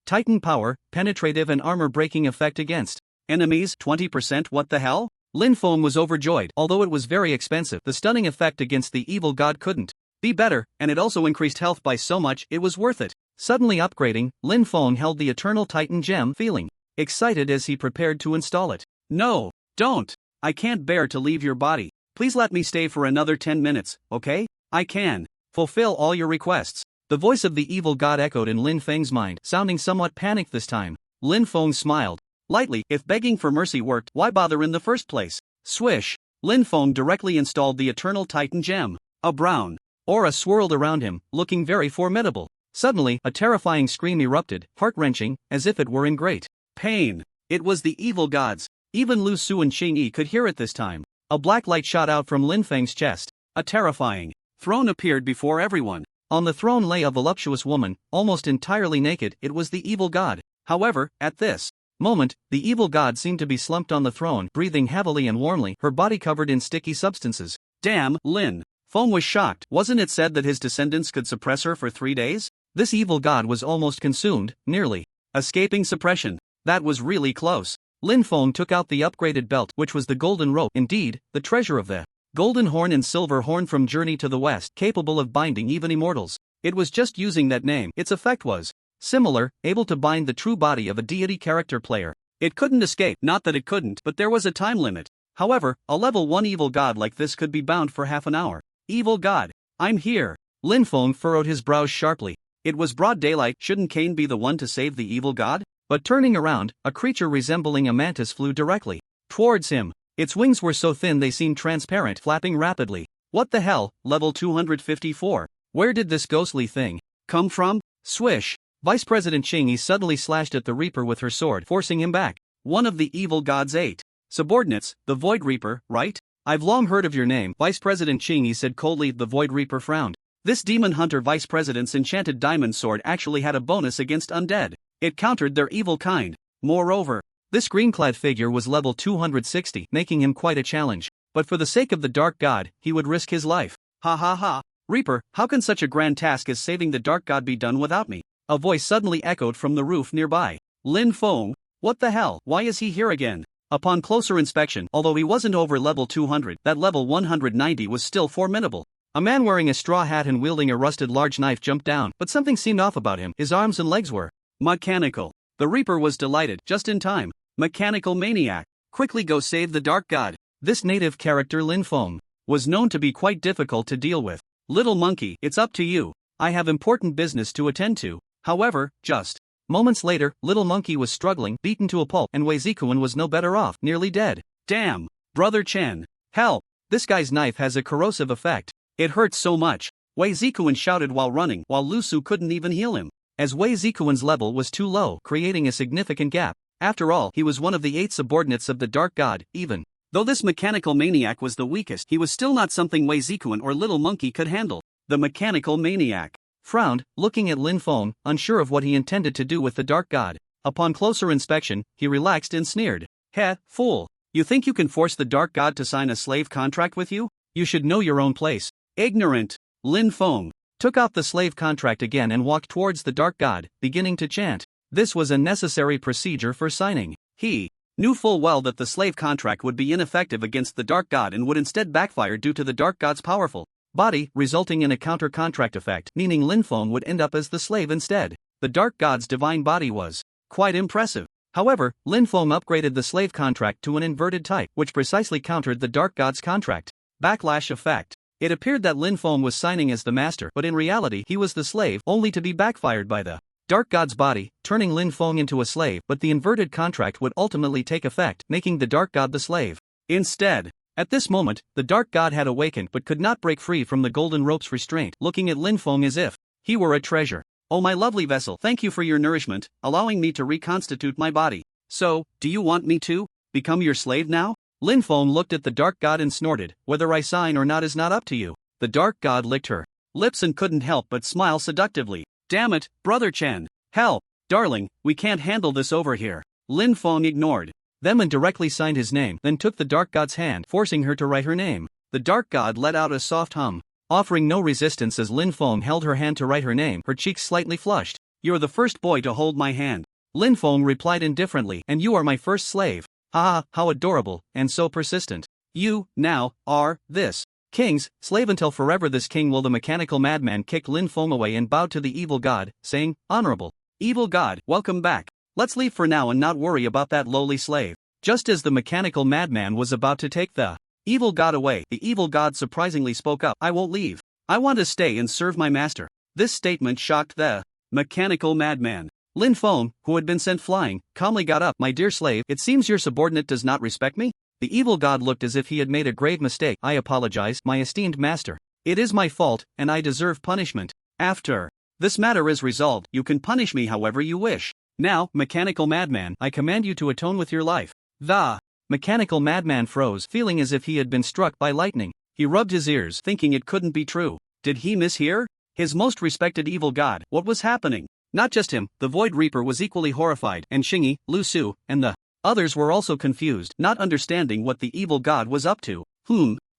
Titan power, penetrative and armor-breaking effect against enemies, 20%. What the hell? Lin Feng was overjoyed. Although it was very expensive, the stunning effect against the evil god couldn't be better, and it also increased health by so much, it was worth it. Suddenly upgrading, Lin Feng held the Eternal Titan Gem, feeling excited as he prepared to install it. No, don't. I can't bear to leave your body. Please let me stay for another 10 minutes, okay? I can fulfill all your requests. The voice of the evil god echoed in Lin Feng's mind, sounding somewhat panicked this time. Lin Feng smiled lightly. If begging for mercy worked, why bother in the first place? Swish! Lin Feng directly installed the Eternal Titan Gem. A brown aura swirled around him, looking very formidable. Suddenly, a terrifying scream erupted, heart-wrenching, as if it were in great pain. It was the evil gods. Even Lu Su and Qingyi could hear it this time. A black light shot out from Lin Feng's chest. A terrifying throne appeared before everyone. On the throne lay a voluptuous woman, almost entirely naked. It was the evil god. However, at this moment, the evil god seemed to be slumped on the throne, breathing heavily and warmly, her body covered in sticky substances. Damn, Lin Feng was shocked. Wasn't it said that his descendants could suppress her for 3 days? This evil god was almost consumed, nearly escaping suppression. That was really close. Lin Feng took out the upgraded belt, which was the golden rope, indeed, the treasure of the golden horn and silver horn from Journey to the West, capable of binding even immortals. It was just using that name. Its effect was similar, able to bind the true body of a deity character player. It couldn't escape, not that it couldn't, but there was a time limit. However, a level 1 evil god like this could be bound for half an hour. Evil god, I'm here. Lin Feng furrowed his brows sharply. It was broad daylight. Shouldn't Kane be the one to save the evil god? But turning around, a creature resembling a mantis flew directly towards him. Its wings were so thin they seemed transparent, flapping rapidly. What the hell? Level 254. Where did this ghostly thing come from? Swish! Vice President Qingyi suddenly slashed at the Reaper with her sword, forcing him back. One of the evil god's 8 subordinates, the Void Reaper, right? I've long heard of your name, Vice President Qingyi said coldly. The Void Reaper frowned. This Demon Hunter Vice President's enchanted diamond sword actually had a bonus against undead. It countered their evil kind. Moreover, this green-clad figure was level 260, making him quite a challenge. But for the sake of the Dark God, he would risk his life. Ha ha ha. Reaper, how can such a grand task as saving the Dark God be done without me? A voice suddenly echoed from the roof nearby. Lin Feng? What the hell? Why is he here again? Upon closer inspection, although he wasn't over level 200, that level 190 was still formidable. A man wearing a straw hat and wielding a rusted large knife jumped down, but something seemed off about him. His arms and legs were mechanical. The Reaper was delighted, just in time. Mechanical maniac. Quickly go save the Dark God. This native character Lin Feng was known to be quite difficult to deal with. Little monkey, it's up to you. I have important business to attend to. However, just moments later, Little Monkey was struggling, beaten to a pulp, and Wei Zikuan was no better off, nearly dead. Damn, Brother Chen. Help! This guy's knife has a corrosive effect. It hurts so much. Wei Ziquan shouted while running, while Lu Su couldn't even heal him, as Wei Ziquan's level was too low, creating a significant gap. After all, he was one of the 8 subordinates of the Dark God, even though this mechanical maniac was the weakest, he was still not something Wei Ziquan or Little Monkey could handle. The mechanical maniac frowned, looking at Lin Feng, unsure of what he intended to do with the Dark God. Upon closer inspection, he relaxed and sneered. Heh, fool. You think you can force the Dark God to sign a slave contract with you? You should know your own place. Ignorant. Lin Feng took out the slave contract again and walked towards the Dark God, beginning to chant. This was a necessary procedure for signing. He knew full well that the slave contract would be ineffective against the Dark God and would instead backfire due to the Dark God's powerful body, resulting in a counter-contract effect, meaning Lin Feng would end up as the slave instead. The Dark God's divine body was quite impressive. However, Lin Feng upgraded the slave contract to an inverted type, which precisely countered the Dark God's contract. Backlash effect. It appeared that Lin Feng was signing as the master, but in reality he was the slave, only to be backfired by the Dark God's body, turning Lin Feng into a slave, but the inverted contract would ultimately take effect, making the Dark God the slave. Instead, at this moment, the Dark God had awakened but could not break free from the golden rope's restraint, looking at Lin Feng as if he were a treasure. Oh my lovely vessel, thank you for your nourishment, allowing me to reconstitute my body. So, do you want me to become your slave now? Lin Feng looked at the Dark God and snorted, whether I sign or not is not up to you. The Dark God licked her lips and couldn't help but smile seductively. Damn it, Brother Chen. Help, darling, we can't handle this over here. Lin Feng ignored them and directly signed his name, then took the Dark God's hand, forcing her to write her name. The Dark God let out a soft hum, offering no resistance as Lin Feng held her hand to write her name, her cheeks slightly flushed. You're the first boy to hold my hand. Lin Feng replied indifferently, and you are my first slave. Ah, how adorable, and so persistent. You, now, are, this king's slave until forever. This king will. The mechanical madman kicked Lin Feng away and bowed to the evil god, saying, Honorable evil god, welcome back. Let's leave for now and not worry about that lowly slave. Just as the mechanical madman was about to take the evil god away, the evil god surprisingly spoke up. I won't leave. I want to stay and serve my master. This statement shocked the mechanical madman. Lin Feng, who had been sent flying, calmly got up. My dear slave, it seems your subordinate does not respect me? The evil god looked as if he had made a grave mistake. I apologize, my esteemed master. It is my fault, and I deserve punishment. After this matter is resolved, you can punish me however you wish. Now, mechanical madman, I command you to atone with your life. The mechanical madman froze, feeling as if he had been struck by lightning. He rubbed his ears, thinking it couldn't be true. Did he mishear? His most respected evil god, what was happening? Not just him, the Void Reaper was equally horrified, and Xingyi, Lu Su, and the others were also confused, not understanding what the evil god was up to.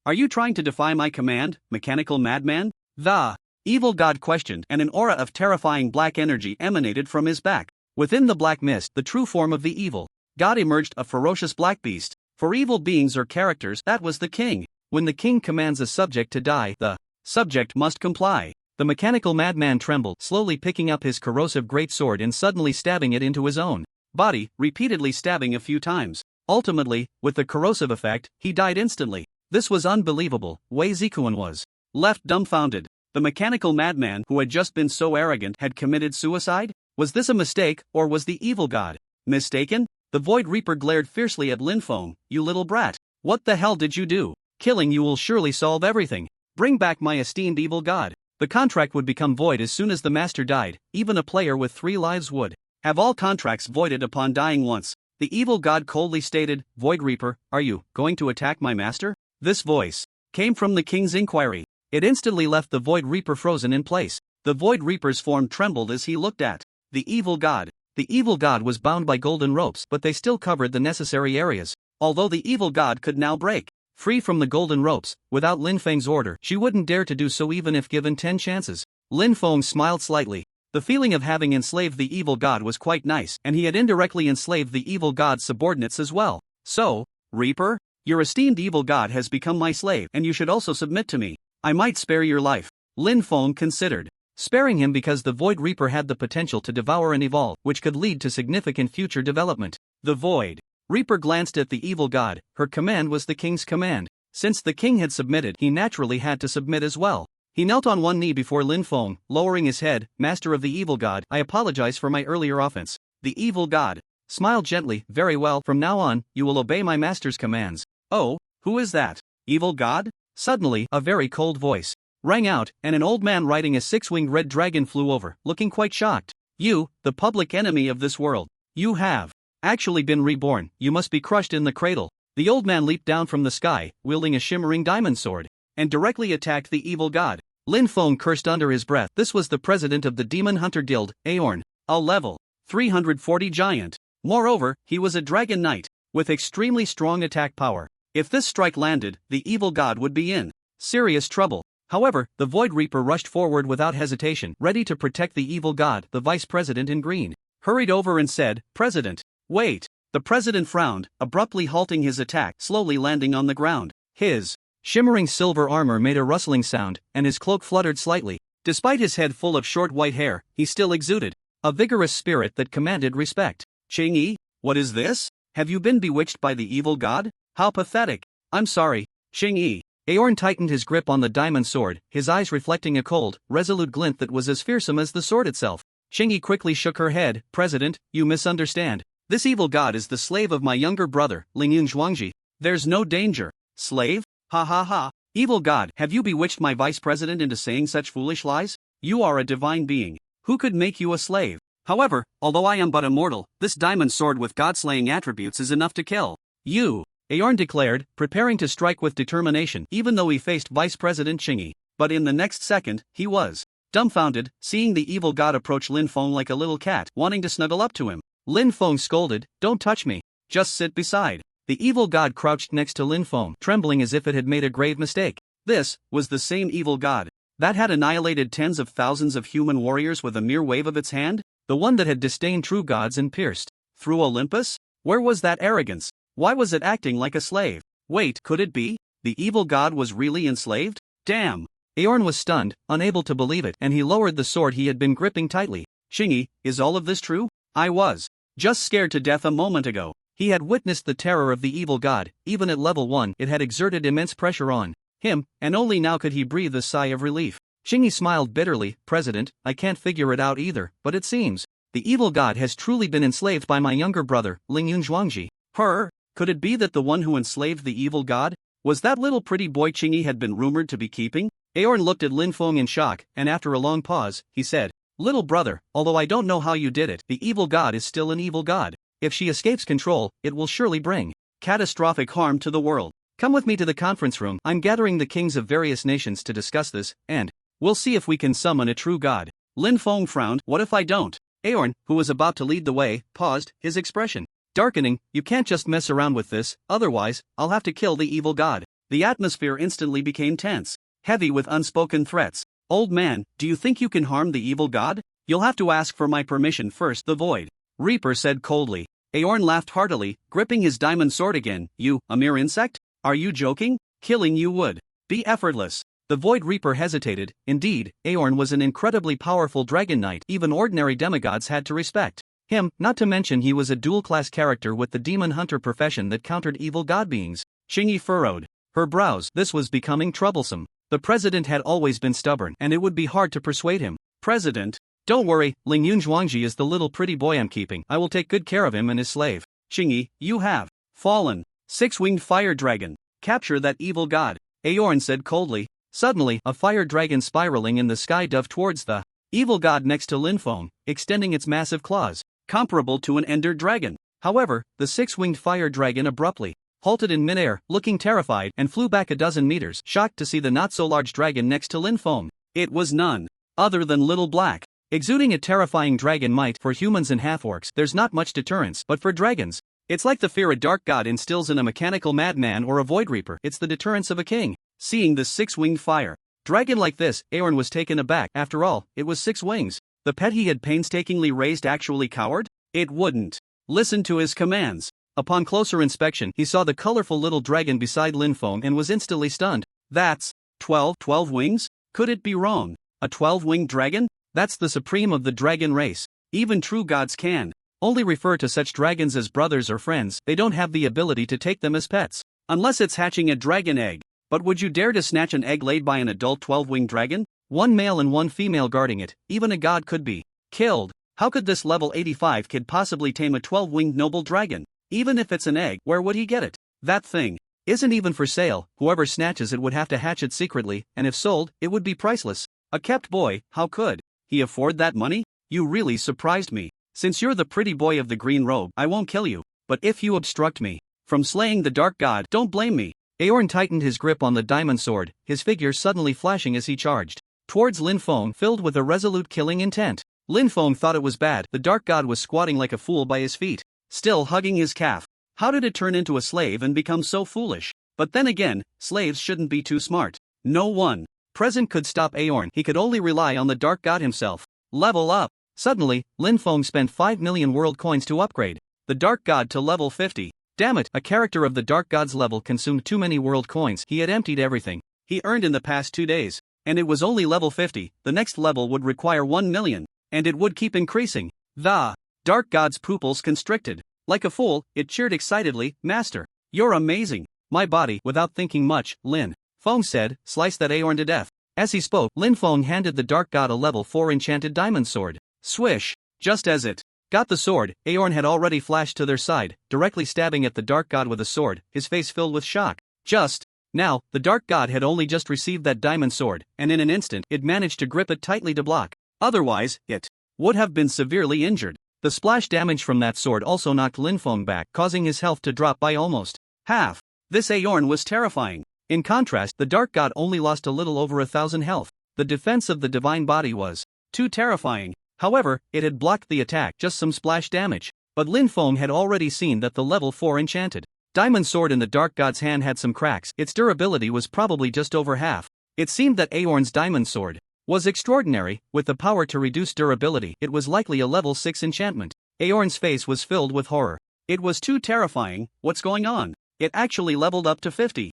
Are you trying to defy my command, mechanical madman? The evil god questioned, and an aura of terrifying black energy emanated from his back. Within the black mist, the true form of the evil god emerged, a ferocious black beast. For evil beings or characters, that was the king. When the king commands a subject to die, the subject must comply. The mechanical madman trembled, slowly picking up his corrosive greatsword and suddenly stabbing it into his own body, repeatedly stabbing a few times. Ultimately, with the corrosive effect, he died instantly. This was unbelievable. Wei Ziquan was left dumbfounded. The mechanical madman who had just been so arrogant had committed suicide? Was this a mistake, or was the evil god mistaken? The Void Reaper glared fiercely at Lin Feng. You little brat. What the hell did you do? Killing you will surely solve everything. Bring back my esteemed evil god. The contract would become void as soon as the master died. Even a player with 3 lives would have all contracts voided upon dying once. The evil god coldly stated, Void Reaper, are you going to attack my master? This voice came from the king's inquiry. It instantly left the Void Reaper frozen in place. The Void Reaper's form trembled as he looked at the evil god. The evil god was bound by golden ropes, but they still covered the necessary areas. Although the evil god could now break free from the golden ropes, without Lin Feng's order, she wouldn't dare to do so even if given 10 chances. Lin Feng smiled slightly. The feeling of having enslaved the evil god was quite nice, and he had indirectly enslaved the evil god's subordinates as well. So, Reaper, your esteemed evil god has become my slave, and you should also submit to me. I might spare your life. Lin Feng considered sparing him because the Void Reaper had the potential to devour and evolve, which could lead to significant future development. The Void Reaper glanced at the evil god. Her command was the king's command. Since the king had submitted, he naturally had to submit as well. He knelt on one knee before Lin Feng, lowering his head. Master of the evil god, I apologize for my earlier offense. The evil god smiled gently. Very well, from now on, you will obey my master's commands. Oh, who is that? Evil god? Suddenly, a very cold voice rang out, and an old man riding a six-winged red dragon flew over, looking quite shocked. You, the public enemy of this world. You have actually been reborn, you must be crushed in the cradle. The old man leaped down from the sky, wielding a shimmering diamond sword, and directly attacked the evil god. Lin Feng cursed under his breath. This was the president of the Demon Hunter Guild, Aorn, a level 340 giant. Moreover, he was a dragon knight, with extremely strong attack power. If this strike landed, the evil god would be in serious trouble. However, the Void Reaper rushed forward without hesitation, ready to protect the evil god. The vice president in green hurried over and said, "President, wait." The president frowned, abruptly halting his attack, slowly landing on the ground. His shimmering silver armor made a rustling sound, and his cloak fluttered slightly. Despite his head full of short white hair, he still exuded a vigorous spirit that commanded respect. "Ching-Yi, what is this? Have you been bewitched by the evil god? How pathetic." "I'm sorry, Ching-Yi." Aorn tightened his grip on the diamond sword, his eyes reflecting a cold, resolute glint that was as fearsome as the sword itself. Ching-Yi quickly shook her head. "President, you misunderstand. This evil god is the slave of my younger brother, Lingyun Zhuangji. There's no danger." "Slave? Ha ha ha. Evil god, have you bewitched my vice president into saying such foolish lies? You are a divine being. Who could make you a slave? However, although I am but a mortal, this diamond sword with god-slaying attributes is enough to kill you," Aorn declared, preparing to strike with determination, even though he faced Vice President Ching-Yi. But in the next second, he was dumbfounded, seeing the evil god approach Lin Feng like a little cat, wanting to snuggle up to him. Lin Feng scolded, "Don't touch me. Just sit beside." The evil god crouched next to Lin Feng, trembling as if it had made a grave mistake. This was the same evil god that had annihilated tens of thousands of human warriors with a mere wave of its hand? The one that had disdained true gods and pierced through Olympus? Where was that arrogance? Why was it acting like a slave? Wait, could it be? The evil god was really enslaved? Damn! Aorn was stunned, unable to believe it, and he lowered the sword he had been gripping tightly. "Ching-Yi, is all of this true? I was just scared to death a moment ago." He had witnessed the terror of the evil god. Even at level 1, it had exerted immense pressure on him, and only now could he breathe a sigh of relief. Ching-Yi smiled bitterly. "President, I can't figure it out either, but it seems the evil god has truly been enslaved by my younger brother, Lingyun Zhuangji." Her? Could it be that the one who enslaved the evil god was that little pretty boy Ching-Yi had been rumored to be keeping? Aorn looked at Lin Feng in shock, and after a long pause, he said, "Little brother, although I don't know how you did it, the evil god is still an evil god. If she escapes control, it will surely bring catastrophic harm to the world. Come with me to the conference room. I'm gathering the kings of various nations to discuss this, and we'll see if we can summon a true god." Lin Feng frowned. "What if I don't?" Aorn, who was about to lead the way, paused, his expression darkening. "You can't just mess around with this, otherwise, I'll have to kill the evil god." The atmosphere instantly became tense, heavy with unspoken threats. "Old man, do you think you can harm the evil god? You'll have to ask for my permission first," the Void Reaper said coldly. Aorn laughed heartily, gripping his diamond sword again. "You, a mere insect? Are you joking? Killing you would be effortless." The Void Reaper hesitated. Indeed, Aorn was an incredibly powerful dragon knight. Even ordinary demigods had to respect him, not to mention he was a dual-class character with the demon hunter profession that countered evil god beings. Ching-Yi furrowed her brows. This was becoming troublesome. The president had always been stubborn, and it would be hard to persuade him. "President, don't worry, Lingyun Zhuangji is the little pretty boy I'm keeping. I will take good care of him and his slave." "Ching-Yi, you have fallen. Six-winged fire dragon. Capture that evil god," Aorn said coldly. Suddenly, a fire dragon spiraling in the sky dove towards the evil god next to Lin Feng, extending its massive claws, comparable to an ender dragon. However, the six-winged fire dragon abruptly halted in midair, looking terrified, and flew back a dozen meters, shocked to see the not-so-large dragon next to Lin Feng. It was none other than Little Black. Exuding a terrifying dragon might. For humans and half-orcs, there's not much deterrence, but for dragons, it's like the fear a dark god instills in a mechanical madman or a Void Reaper. It's the deterrence of a king. Seeing the six-winged fire dragon like this, Aorn was taken aback. After all, it was 6 wings. The pet he had painstakingly raised actually cowered? It wouldn't listen to his commands. Upon closer inspection, he saw the colorful little dragon beside Lin Feng and was instantly stunned. "That's 12 wings? Could it be wrong? A 12-winged dragon? That's the supreme of the dragon race. Even true gods can only refer to such dragons as brothers or friends. They don't have the ability to take them as pets, unless it's hatching a dragon egg. But would you dare to snatch an egg laid by an adult 12-winged dragon? One male and one female guarding it. Even a god could be killed. How could this level 85 kid possibly tame a 12-winged noble dragon? Even if it's an egg, where would he get it? That thing Isn't even for sale, whoever snatches it would have to hatch it secretly, and if sold, it would be priceless. A kept boy, how could he afford that money? You really surprised me. Since you're the pretty boy of the green robe, I won't kill you, but if you obstruct me from slaying the dark god, don't blame me. Aorn tightened his grip on the diamond sword, his figure suddenly flashing as he charged towards Lin Feng, filled with a resolute killing intent. Lin Feng thought it was bad. The dark god was squatting like a fool by his feet, still hugging his calf. How did it turn into a slave and become so foolish? But then again, slaves shouldn't be too smart. No one present could stop Aorn. He could only rely on the dark god himself. Level up. Suddenly, Lin Feng spent 5 million world coins to upgrade the dark god to level 50. Damn it, a character of the dark god's level consumed too many world coins. He had emptied everything he earned in the past 2 days, and it was only level 50. The next level would require 1 million, and it would keep increasing. The dark god's pupils constricted. Like a fool, it cheered excitedly, "Master, you're amazing." "My body," without thinking much, Lin Feng said, "slice that Aorn to death." As he spoke, Lin Feng handed the dark god a level 4 enchanted diamond sword. Swish! Just as it got the sword, Aorn had already flashed to their side, directly stabbing at the dark god with a sword, his face filled with shock. Just now, the dark god had only just received that diamond sword, and in an instant it managed to grip it tightly to block. Otherwise, it would have been severely injured. The splash damage from that sword also knocked Lin Feng back, causing his health to drop by almost half. This Aorn was terrifying. In contrast, the dark god only lost a little over 1,000 health. The defense of the divine body was too terrifying. However, it had blocked the attack, just some splash damage. But Lin Feng had already seen that the level 4 enchanted diamond sword in the dark god's hand had some cracks. Its durability was probably just over half. It seemed that Aorn's diamond sword was extraordinary. With the power to reduce durability, it was likely a level 6 enchantment. Aorn's face was filled with horror. It was too terrifying. What's going on? It actually leveled up to 50,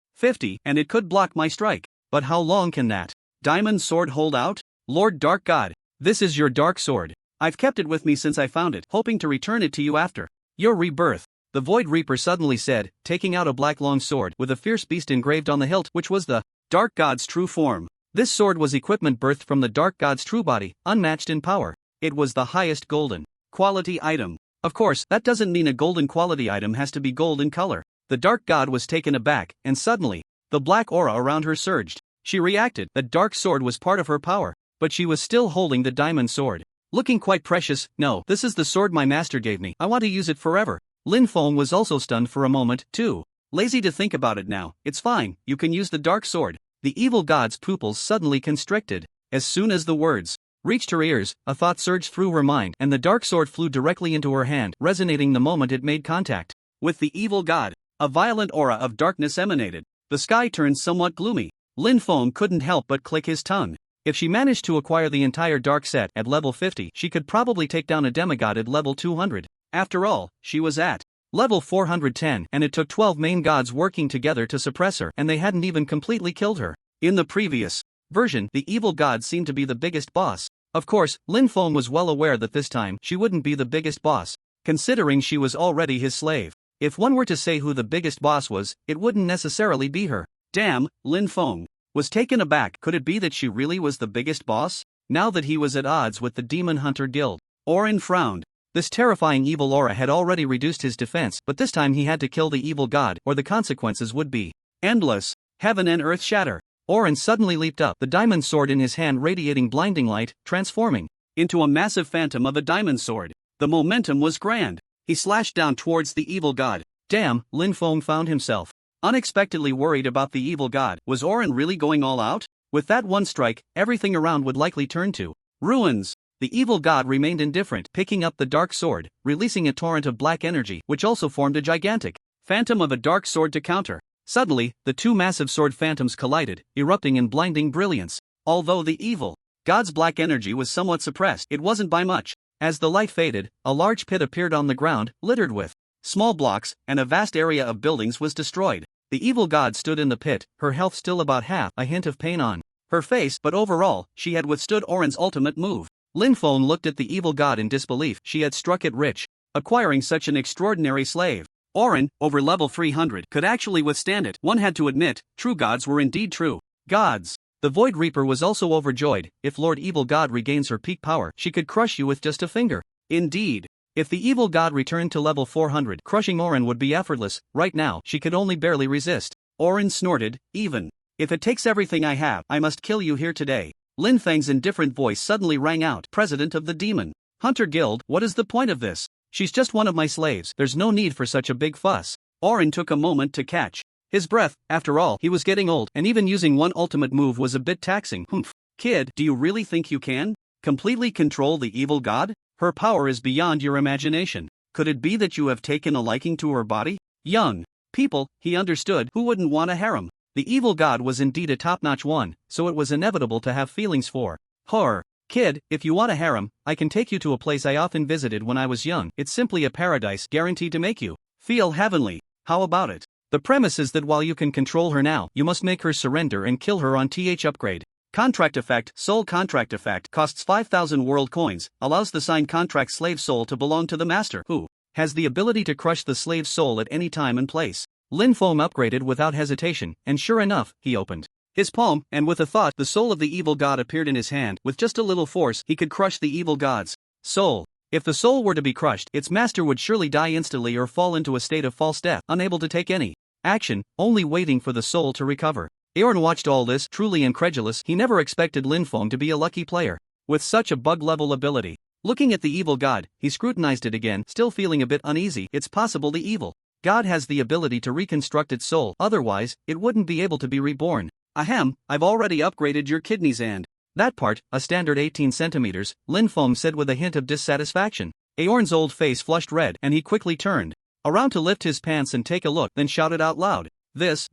and it could block my strike. But how long can that diamond sword hold out? Lord Dark God, this is your dark sword. I've kept it with me since I found it, hoping to return it to you after your rebirth. The Void Reaper suddenly said, taking out a black long sword with a fierce beast engraved on the hilt, which was the dark god's true form. This sword was equipment birthed from the dark god's true body, unmatched in power. It was the highest golden quality item. Of course, that doesn't mean a golden quality item has to be gold in color. The dark god was taken aback, and suddenly, the black aura around her surged. She reacted. The dark sword was part of her power, but she was still holding the diamond sword. Looking quite precious. "No, this is the sword my master gave me. I want to use it forever." Lin Feng was also stunned for a moment, too lazy to think about it now. "It's fine, you can use the dark sword." The evil god's pupils suddenly constricted. As soon as the words reached her ears, a thought surged through her mind, and the dark sword flew directly into her hand, resonating the moment it made contact with the evil god. A violent aura of darkness emanated. The sky turned somewhat gloomy. Lin Feng couldn't help but click his tongue. If she managed to acquire the entire dark set at level 50, she could probably take down a demigod at level 200. After all, she was at level 410, and it took 12 main gods working together to suppress her, and they hadn't even completely killed her. In the previous version, the evil god seemed to be the biggest boss. Of course, Lin Feng was well aware that this time she wouldn't be the biggest boss, considering she was already his slave. If one were to say who the biggest boss was, it wouldn't necessarily be her. Damn, Lin Feng was taken aback. Could it be that she really was the biggest boss? Now that he was at odds with the Demon Hunter Guild. Orin frowned. This terrifying evil aura had already reduced his defense, but this time he had to kill the evil god, or the consequences would be endless. Heaven and earth shatter. Orin suddenly leaped up, the diamond sword in his hand radiating blinding light, transforming into a massive phantom of a diamond sword. The momentum was grand. He slashed down towards the evil god. Damn, Lin Feng found himself unexpectedly worried about the evil god. Was Orin really going all out? With that one strike, everything around would likely turn to ruins. The evil god remained indifferent, picking up the dark sword, releasing a torrent of black energy, which also formed a gigantic phantom of a dark sword to counter. Suddenly, the two massive sword phantoms collided, erupting in blinding brilliance. Although the evil god's black energy was somewhat suppressed, it wasn't by much. As the light faded, a large pit appeared on the ground, littered with small blocks, and a vast area of buildings was destroyed. The evil god stood in the pit, her health still about half, a hint of pain on her face, but overall, she had withstood Orin's ultimate move. Lin Feng looked at the evil god in disbelief. She had struck it rich, acquiring such an extraordinary slave. Orin, over level 300, could actually withstand it. One had to admit, true gods were indeed true gods. The Void Reaper was also overjoyed. If Lord Evil God regains her peak power, she could crush you with just a finger. Indeed. If the evil god returned to level 400, crushing Orin would be effortless. Right now, she could only barely resist. Orin snorted, even. If it takes everything I have, I must kill you here today. Lin Feng's indifferent voice suddenly rang out, President of the Demon Hunter Guild, what is the point of this? She's just one of my slaves, there's no need for such a big fuss. Orin took a moment to catch his breath. After all, he was getting old, and even using one ultimate move was a bit taxing. Humph. Kid, do you really think you can completely control the evil god? Her power is beyond your imagination. Could it be that you have taken a liking to her body? Young people, he understood, who wouldn't want a harem? The evil god was indeed a top-notch one, so it was inevitable to have feelings for her. Kid, if you want a harem, I can take you to a place I often visited when I was young. It's simply a paradise guaranteed to make you feel heavenly. How about it? The premise is that while you can control her now, you must make her surrender and kill her on TH upgrade. Contract effect, soul contract effect costs 5,000 world coins, allows the signed contract slave soul to belong to the master, who has the ability to crush the slave's soul at any time and place. Lin Feng upgraded without hesitation, and sure enough, he opened his palm, and with a thought, the soul of the evil god appeared in his hand. With just a little force, he could crush the evil god's soul. If the soul were to be crushed, its master would surely die instantly or fall into a state of false death, unable to take any action, only waiting for the soul to recover. Aorn watched all this, truly incredulous. He never expected Lin Feng to be a lucky player with such a bug-level ability. Looking at the evil god, he scrutinized it again, still feeling a bit uneasy. It's possible the evil god has the ability to reconstruct its soul, otherwise, it wouldn't be able to be reborn. Ahem, I've already upgraded your kidneys and that part, a standard 18 centimeters, Lin Feng said with a hint of dissatisfaction. Aorn's old face flushed red, and he quickly turned around to lift his pants and take a look, then shouted out loud, This.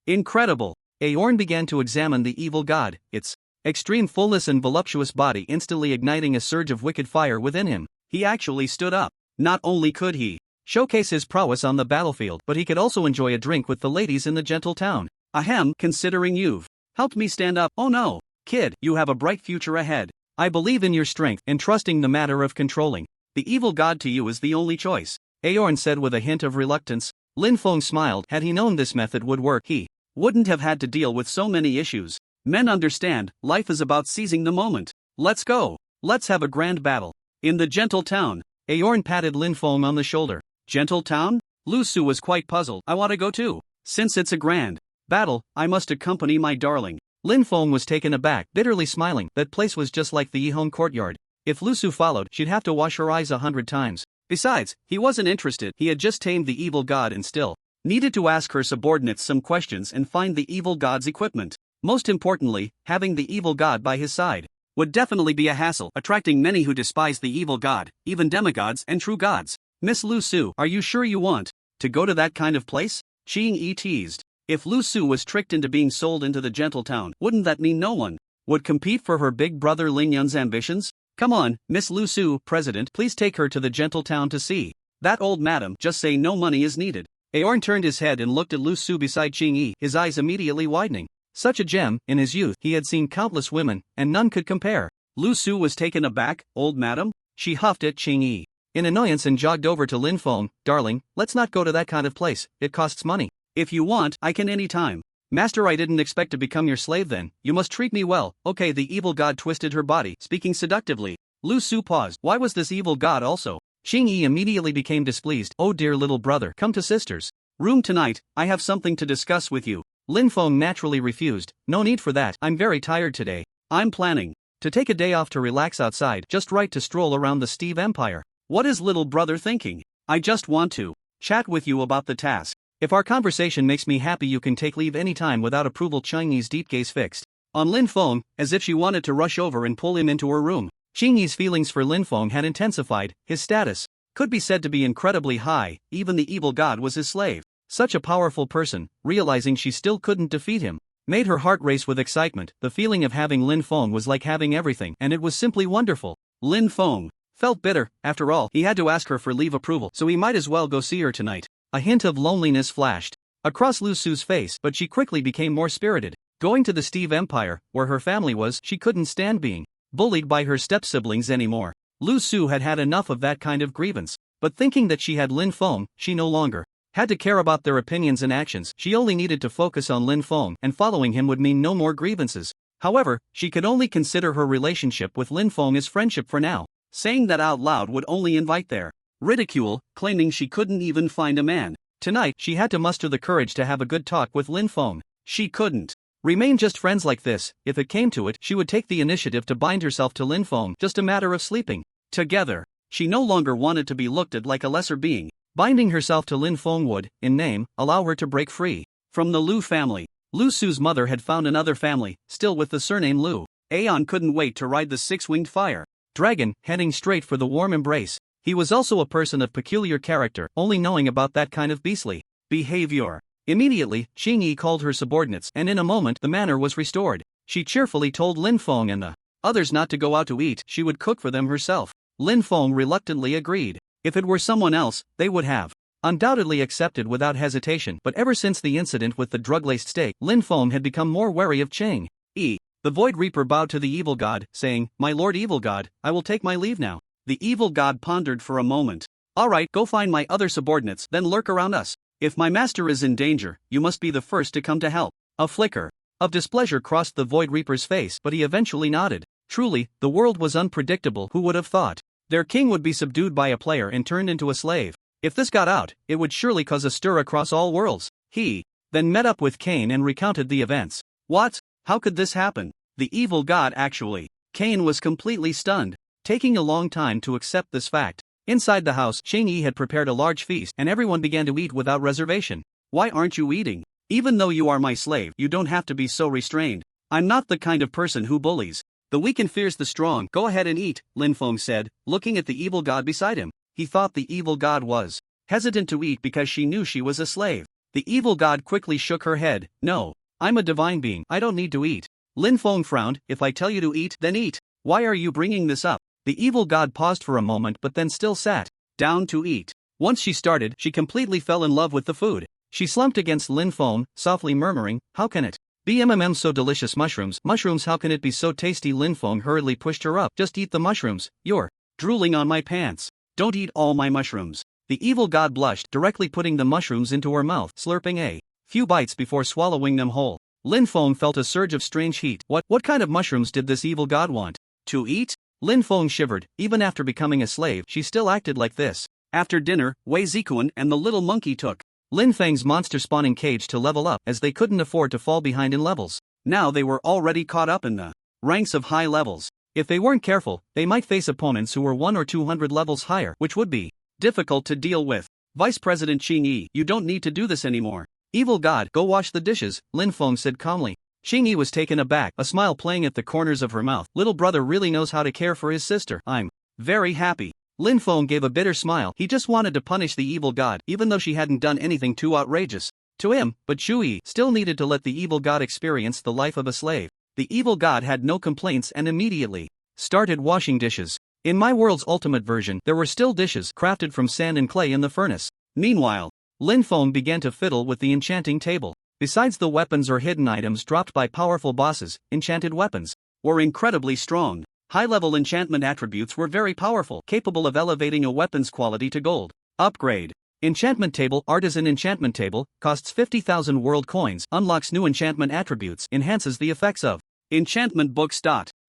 Incredible. Aorn began to examine the evil god, its extreme fullness and voluptuous body instantly igniting a surge of wicked fire within him. He actually stood up. Not only could he showcase his prowess on the battlefield, but he could also enjoy a drink with the ladies in the gentle town. Ahem, considering you've helped me stand up, oh no, kid, you have a bright future ahead. I believe in your strength, and trusting the matter of controlling the evil god to you is the only choice. Aorn said with a hint of reluctance. Lin Feng smiled. Had he known this method would work, he wouldn't have had to deal with so many issues. Men understand, life is about seizing the moment. Let's go. Let's have a grand battle. In the gentle town. Aorn patted Lin Feng on the shoulder. Gentle town? Lu Su was quite puzzled. I want to go too. Since it's a grand battle, I must accompany my darling. Lin Feng was taken aback, bitterly smiling. That place was just like the Yihong courtyard. If Lu Su followed, she'd have to wash her eyes 100 times. Besides, he wasn't interested. He had just tamed the evil god and still needed to ask her subordinates some questions and find the evil god's equipment. Most importantly, having the evil god by his side would definitely be a hassle, attracting many who despise the evil god, even demigods and true gods. Miss Lu Su, are you sure you want to go to that kind of place? Qing Yi teased. If Lu Su was tricked into being sold into the gentle town, wouldn't that mean no one would compete for her big brother Ling Yun's ambitions? Come on, Miss Lu Su, President, please take her to the gentle town to see that old madam. Just say no money is needed. Aorn turned his head and looked at Lu Su beside Qing Yi, his eyes immediately widening. Such a gem. In his youth, he had seen countless women, and none could compare. Lu Su was taken aback. Old madam? She huffed at Qing Yi in annoyance and jogged over to Lin Feng. Darling, let's not go to that kind of place. It costs money. If you want, I can any time. Master, I didn't expect to become your slave then. You must treat me well. Okay, the evil god twisted her body, speaking seductively. Lu Su paused. Why was this evil god also? Qing Yi immediately became displeased. Oh dear little brother, come to sister's room tonight. I have something to discuss with you. Lin Feng naturally refused. No need for that. I'm very tired today. I'm planning to take a day off to relax outside, just right to stroll around the Steve Empire. What is little brother thinking? I just want to chat with you about the task. If our conversation makes me happy, you can take leave anytime without approval. Qing Yi's deep gaze fixed on Lin Feng, as if she wanted to rush over and pull him into her room. Qing Yi's feelings for Lin Feng had intensified. His status could be said to be incredibly high. Even the evil god was his slave. Such a powerful person, realizing she still couldn't defeat him, made her heart race with excitement. The feeling of having Lin Feng was like having everything, and it was simply wonderful. Lin Feng felt bitter. After all, he had to ask her for leave approval, so he might as well go see her tonight. A hint of loneliness flashed across Lu Su's face, but she quickly became more spirited. Going to the Steve Empire, where her family was, she couldn't stand being bullied by her step-siblings anymore. Lu Su had had enough of that kind of grievance, but thinking that she had Lin Feng, she no longer had to care about their opinions and actions. She only needed to focus on Lin Feng, and following him would mean no more grievances. However, she could only consider her relationship with Lin Feng as friendship for now. Saying that out loud would only invite their ridicule, claiming she couldn't even find a man. Tonight, she had to muster the courage to have a good talk with Lin Feng. She couldn't remain just friends like this. If it came to it, she would take the initiative to bind herself to Lin Feng, just a matter of sleeping together. She no longer wanted to be looked at like a lesser being. Binding herself to Lin Feng would, in name, allow her to break free from the Lu family. Lu Su's mother had found another family, still with the surname Lu. Aeon couldn't wait to ride the six-winged fire dragon, heading straight for the warm embrace. He was also a person of peculiar character, only knowing about that kind of beastly behavior. Immediately, Qing Yi called her subordinates, and in a moment the manner was restored. She cheerfully told Lin Feng and the others not to go out to eat, she would cook for them herself. Lin Feng reluctantly agreed. If it were someone else, they would have undoubtedly accepted without hesitation, but ever since the incident with the drug-laced steak, Lin Feng had become more wary of Qing Yi. The Void Reaper bowed to the evil god, saying, "My lord evil god, I will take my leave now." The evil god pondered for a moment. "All right, go find my other subordinates, then lurk around us. If my master is in danger, you must be the first to come to help." A flicker of displeasure crossed the Void Reaper's face, but he eventually nodded. Truly, the world was unpredictable. Who would have thought their king would be subdued by a player and turned into a slave? If this got out, it would surely cause a stir across all worlds. He then met up with Cain and recounted the events. What? How could this happen? The evil god actually. Cain was completely stunned, taking a long time to accept this fact. Inside the house, Qing Yi had prepared a large feast, and everyone began to eat without reservation. "Why aren't you eating? Even though you are my slave, you don't have to be so restrained. I'm not the kind of person who bullies the weak and fears the strong. Go ahead and eat," Lin Feng said, looking at the evil god beside him. He thought the evil god was hesitant to eat because she knew she was a slave. The evil god quickly shook her head. "No, I'm a divine being, I don't need to eat." Lin Feng frowned. "If I tell you to eat, then eat. Why are you bringing this up?" The evil god paused for a moment but then still sat down to eat. Once she started, she completely fell in love with the food. She slumped against Lin Feng, softly murmuring, "How can it be so delicious? Mushrooms, how can it be so tasty?" Lin Feng hurriedly pushed her up. "Just eat the mushrooms, you're drooling on my pants. Don't eat all my mushrooms." The evil god blushed, directly putting the mushrooms into her mouth, slurping a few bites before swallowing them whole. Lin Feng felt a surge of strange heat. What kind of mushrooms did this evil god want to eat? Lin Feng shivered. Even after becoming a slave, she still acted like this. After dinner, Wei Zikuan and the little monkey took Lin Feng's monster spawning cage to level up, as they couldn't afford to fall behind in levels. Now they were already caught up in the ranks of high levels. If they weren't careful, they might face opponents who were 100 or 200 levels higher, which would be difficult to deal with. Vice President Qing Yi, you don't need to do this anymore. Evil god, go wash the dishes, Lin Feng said calmly. Qing Yi was taken aback, a smile playing at the corners of her mouth. Little brother really knows how to care for his sister. I'm very happy. Lin Feng gave a bitter smile. He just wanted to punish the evil god, even though she hadn't done anything too outrageous to him, but Qu Yi still needed to let the evil god experience the life of a slave. The evil god had no complaints and immediately started washing dishes. In my world's ultimate version, there were still dishes crafted from sand and clay in the furnace. Meanwhile, Lin Feng began to fiddle with the enchanting table. Besides the weapons or hidden items dropped by powerful bosses, enchanted weapons were incredibly strong. High-level enchantment attributes were very powerful, capable of elevating a weapon's quality to gold. Upgrade. Enchantment table. Artisan enchantment table, costs 50,000 world coins, unlocks new enchantment attributes, enhances the effects of enchantment books.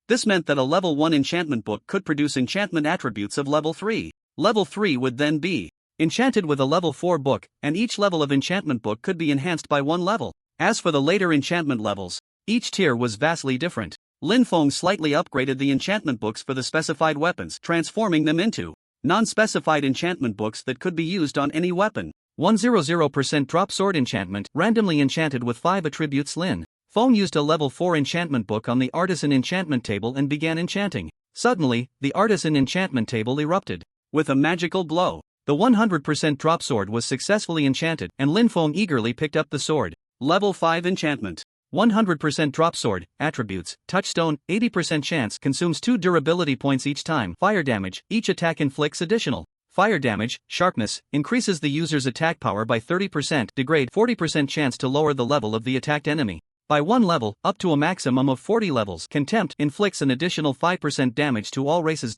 This meant that a level 1 enchantment book could produce enchantment attributes of level 3. Level 3 would then be enchanted with a level 4 book, and each level of enchantment book could be enhanced by 1 level. As for the later enchantment levels, each tier was vastly different. Lin Feng slightly upgraded the enchantment books for the specified weapons, transforming them into non-specified enchantment books that could be used on any weapon. 100% drop sword enchantment, randomly enchanted with 5 attributes. Lin Feng used a level 4 enchantment book on the artisan enchantment table and began enchanting. Suddenly, the artisan enchantment table erupted with a magical glow. The 100% drop sword was successfully enchanted, and Lin Feng eagerly picked up the sword. Level 5 enchantment. 100% drop sword, attributes, touchstone, 80% chance, consumes 2 durability points each time. Fire damage, each attack inflicts additional fire damage. Sharpness, increases the user's attack power by 30%. Degrade, 40% chance to lower the level of the attacked enemy by 1 level, up to a maximum of 40 levels. Contempt, inflicts an additional 5% damage to all races.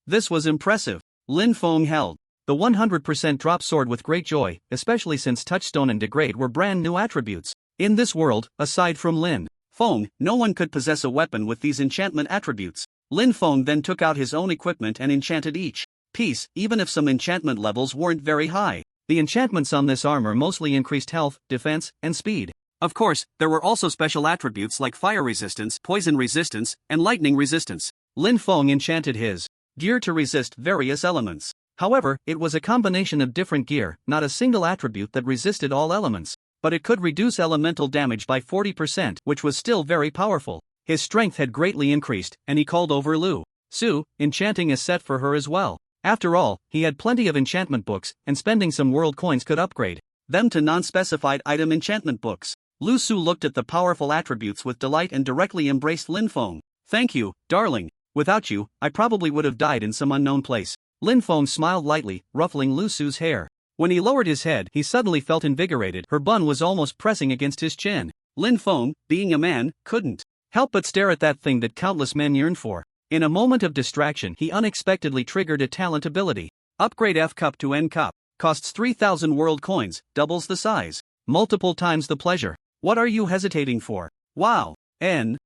This was impressive. Lin Feng held the 100% drop sword with great joy, especially since touchstone and degrade were brand new attributes. In this world, aside from Lin Feng, no one could possess a weapon with these enchantment attributes. Lin Feng then took out his own equipment and enchanted each piece, even if some enchantment levels weren't very high. The enchantments on this armor mostly increased health, defense, and speed. Of course, there were also special attributes like fire resistance, poison resistance, and lightning resistance. Lin Feng enchanted his gear to resist various elements. However, it was a combination of different gear, not a single attribute that resisted all elements. But it could reduce elemental damage by 40%, which was still very powerful. His strength had greatly increased, and he called over Lu Su, enchanting a set for her as well. After all, he had plenty of enchantment books, and spending some world coins could upgrade them to non-specified item enchantment books. Lu Su looked at the powerful attributes with delight and directly embraced Lin Feng. "Thank you, darling. Without you, I probably would have died in some unknown place." Lin Feng smiled lightly, ruffling Lu Su's hair. When he lowered his head, he suddenly felt invigorated. Her bun was almost pressing against his chin. Lin Feng, being a man, couldn't help but stare at that thing that countless men yearn for. In a moment of distraction, he unexpectedly triggered a talent ability. Upgrade F cup to N cup. Costs 3,000 world coins, doubles the size. Multiple times the pleasure. What are you hesitating for? Wow. N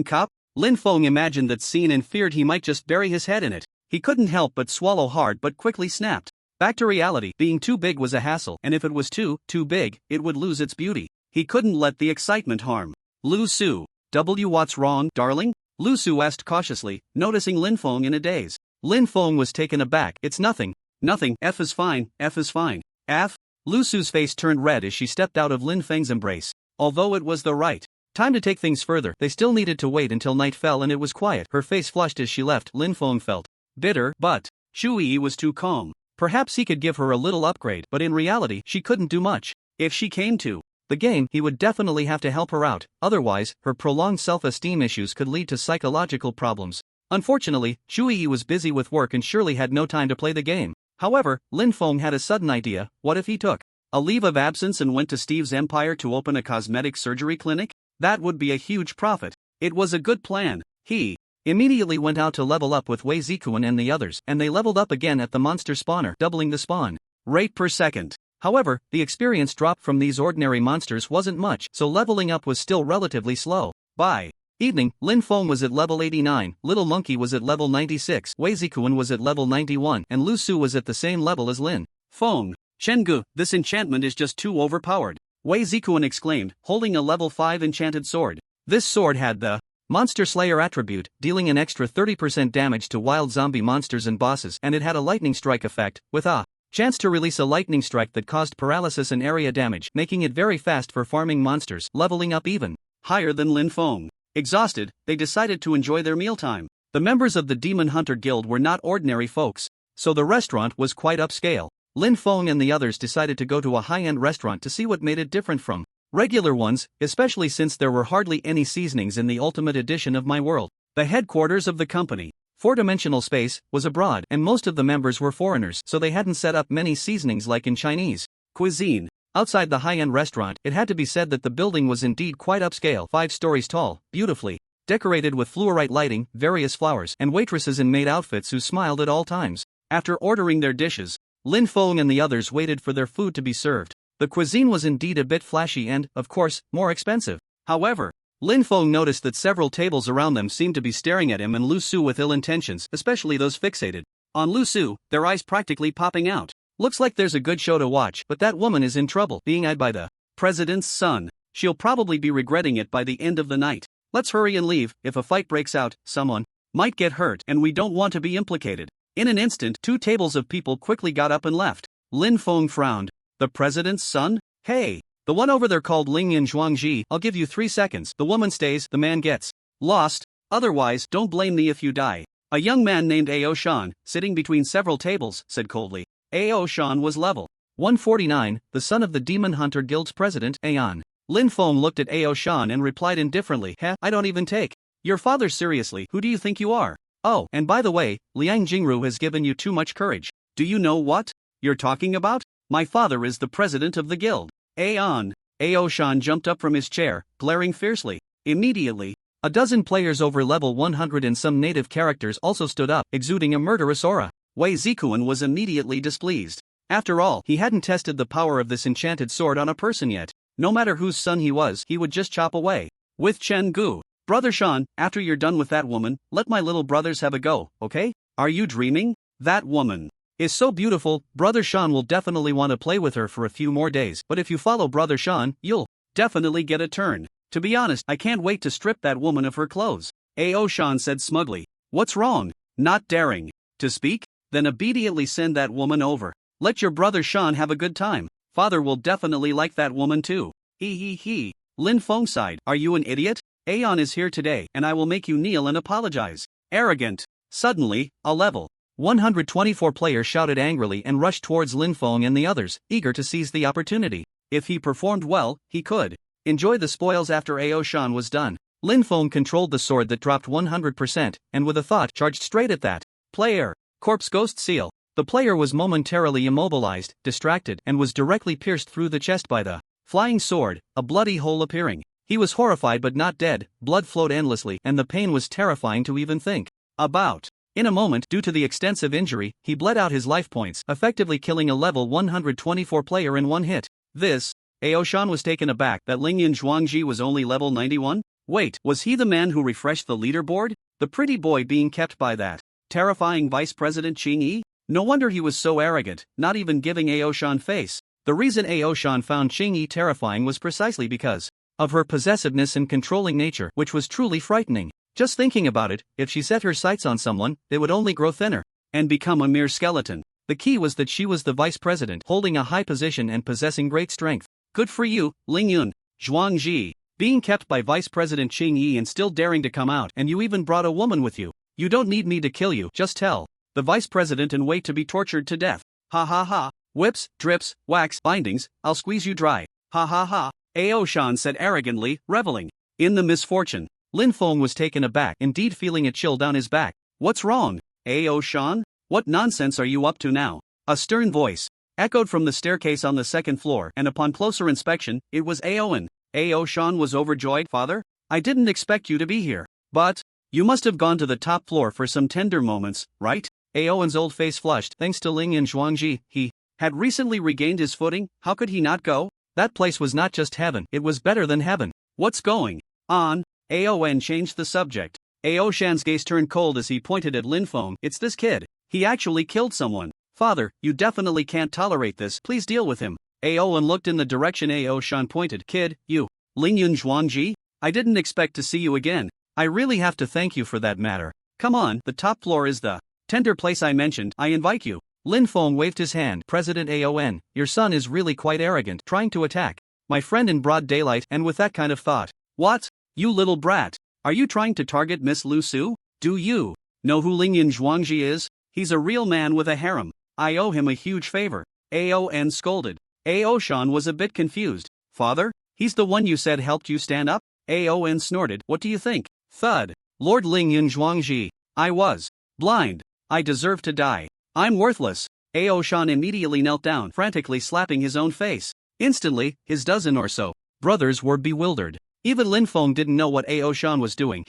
cup? Lin Feng imagined that scene and feared he might just bury his head in it. He couldn't help but swallow hard but quickly snapped. Back to reality. Being too big was a hassle, and if it was too big, it would lose its beauty. He couldn't let the excitement harm. Lu Su. What's wrong, darling? Lu Su asked cautiously, noticing Lin Feng in a daze. Lin Feng was taken aback. It's nothing. Nothing. F is fine. F is fine. F? Lu Su's face turned red as she stepped out of Lin Feng's embrace. Although it was the right time to take things further, they still needed to wait until night fell and it was quiet. Her face flushed as she left. Lin Feng felt bitter, but Shu Yi was too calm. Perhaps he could give her a little upgrade, but in reality, she couldn't do much. If she came to the game, he would definitely have to help her out, otherwise, her prolonged self-esteem issues could lead to psychological problems. Unfortunately, Shu Yi was busy with work and surely had no time to play the game. However, Lin Feng had a sudden idea. What if he took a leave of absence and went to Steve's empire to open a cosmetic surgery clinic? That would be a huge profit. It was a good plan. He immediately went out to level up with Wei Zikuan and the others, and they leveled up again at the monster spawner, doubling the spawn rate per second. However, the experience drop from these ordinary monsters wasn't much, so leveling up was still relatively slow. By evening, Lin Feng was at level 89, Little Monkey was at level 96, Wei Zikuan was at level 91, and Lu Su was at the same level as Lin Feng. "Chenggu, this enchantment is just too overpowered," Wei Zikuan exclaimed, holding a level 5 enchanted sword. This sword had the Monster Slayer attribute, dealing an extra 30% damage to wild zombie monsters and bosses, and it had a lightning strike effect, with a chance to release a lightning strike that caused paralysis and area damage, making it very fast for farming monsters, leveling up even higher than Lin Feng. Exhausted, they decided to enjoy their mealtime. The members of the Demon Hunter Guild were not ordinary folks, so the restaurant was quite upscale. Lin Feng and the others decided to go to a high-end restaurant to see what made it different from regular ones, especially since there were hardly any seasonings in the Ultimate Edition of My World. The headquarters of the company, four-dimensional space, was abroad, and most of the members were foreigners, so they hadn't set up many seasonings like in Chinese cuisine. Outside the high-end restaurant, it had to be said that the building was indeed quite upscale, 5 stories tall, beautifully decorated with fluorite lighting, various flowers, and waitresses in maid outfits who smiled at all times. After ordering their dishes, Lin Feng and the others waited for their food to be served. The cuisine was indeed a bit flashy and, of course, more expensive. However, Lin Feng noticed that several tables around them seemed to be staring at him and Lu Su with ill intentions, especially those fixated on Lu Su, their eyes practically popping out. Looks like there's a good show to watch, but that woman is in trouble, being eyed by the president's son. She'll probably be regretting it by the end of the night. Let's hurry and leave. If a fight breaks out, someone might get hurt, and we don't want to be implicated. In an instant, 2 tables of people quickly got up and left. Lin Feng frowned. The president's son? Hey, the one over there called Lingyan Zhuangji. I'll give you 3 seconds. The woman stays, the man gets lost. Otherwise, don't blame me if you die. A young man named Ao Shan, sitting between several tables, said coldly. Ao Shan was level 149, the son of the Demon Hunter Guild's president, Aeon. Lin Feng looked at Ao Shan and replied indifferently, I don't even take your father seriously. Who do you think you are? Oh, and by the way, Liang Jingru has given you too much courage. Do you know what you're talking about? My father is the president of the guild. Aeon. Ao Shan jumped up from his chair, glaring fiercely. Immediately, a dozen players over level 100 and some native characters also stood up, exuding a murderous aura. Wei Zikuan was immediately displeased. After all, he hadn't tested the power of this enchanted sword on a person yet. No matter whose son he was, he would just chop away with Chen Gu. Brother Sean, after you're done with that woman, let my little brothers have a go, okay? Are you dreaming? That woman is so beautiful, Brother Sean will definitely want to play with her for a few more days, but if you follow Brother Sean, you'll definitely get a turn. To be honest, I can't wait to strip that woman of her clothes. A.O. Sean said smugly. What's wrong? Not daring to speak? Then obediently send that woman over. Let your brother Sean have a good time. Father will definitely like that woman too. He. Lin Feng sighed. Are you an idiot? Aeon is here today, and I will make you kneel and apologize. Arrogant. Suddenly, a level 124 player shouted angrily and rushed towards Lin Feng and the others, eager to seize the opportunity. If he performed well, he could enjoy the spoils after A.O. Sean was done. Lin Feng controlled the sword that dropped 100%, and with a thought charged straight at that player. Corpse Ghost Seal. The player was momentarily immobilized, distracted, and was directly pierced through the chest by the flying sword, a bloody hole appearing. He was horrified but not dead, blood flowed endlessly, and the pain was terrifying to even think about. In a moment, due to the extensive injury, he bled out his life points, effectively killing a level 124 player in one hit. This, A.O. Sean was taken aback that Lingyan Zhuangji was only level 91? Wait, was he the man who refreshed the leaderboard? The pretty boy being kept by that terrifying Vice President Qing Yi? No wonder he was so arrogant, not even giving A.O. Sean face. The reason A.O. Sean found Qing Yi terrifying was precisely because of her possessiveness and controlling nature, which was truly frightening. Just thinking about it, if she set her sights on someone, they would only grow thinner and become a mere skeleton. The key was that she was the vice president, holding a high position and possessing great strength. Good for you, Lingyun Zhuangji. Being kept by Vice President Qing Yi and still daring to come out, and you even brought a woman with you. You don't need me to kill you, just tell the Vice President and wait to be tortured to death. Ha ha ha. Whips, drips, wax, bindings, I'll squeeze you dry. Ha ha ha. A.O. Sean said arrogantly, reveling in the misfortune. Lin Feng was taken aback, indeed feeling a chill down his back. What's wrong, A.O. Sean? What nonsense are you up to now? A stern voice echoed from the staircase on the second floor, and upon closer inspection, it was Aowen. A.O. Sean was overjoyed. Father, I didn't expect you to be here. But you must have gone to the top floor for some tender moments, right? Aowen's old face flushed. Thanks to Lingyan Zhuangji, he had recently regained his footing. How could he not go? That place was not just heaven, it was better than heaven. What's going on? Aowen changed the subject. A.O. Shan's gaze turned cold as he pointed at Lin Feng. It's this kid. He actually killed someone. Father, you definitely can't tolerate this. Please deal with him. Aowen looked in the direction A.O. Shan pointed. Kid, you, Lingyun Zhuangji? I didn't expect to see you again. I really have to thank you for that matter. Come on, the top floor is the tender place I mentioned. I invite you. Lin Feng waved his hand. President Aowen, your son is really quite arrogant, trying to attack my friend in broad daylight and with that kind of thought. What? You little brat. Are you trying to target Miss Lu Su? Do you know who Lingyan Zhuangji is? He's a real man with a harem. I owe him a huge favor. Aowen scolded. A.O. Shan was a bit confused. Father, he's the one you said helped you stand up? Aowen snorted. What do you think? Thud. Lord Lingyan Zhuangji. I was blind. I deserve to die. I'm worthless. A.O. Shan immediately knelt down, frantically slapping his own face. Instantly, his dozen or so brothers were bewildered. Even Lin Feng didn't know what A.O. Shan was doing.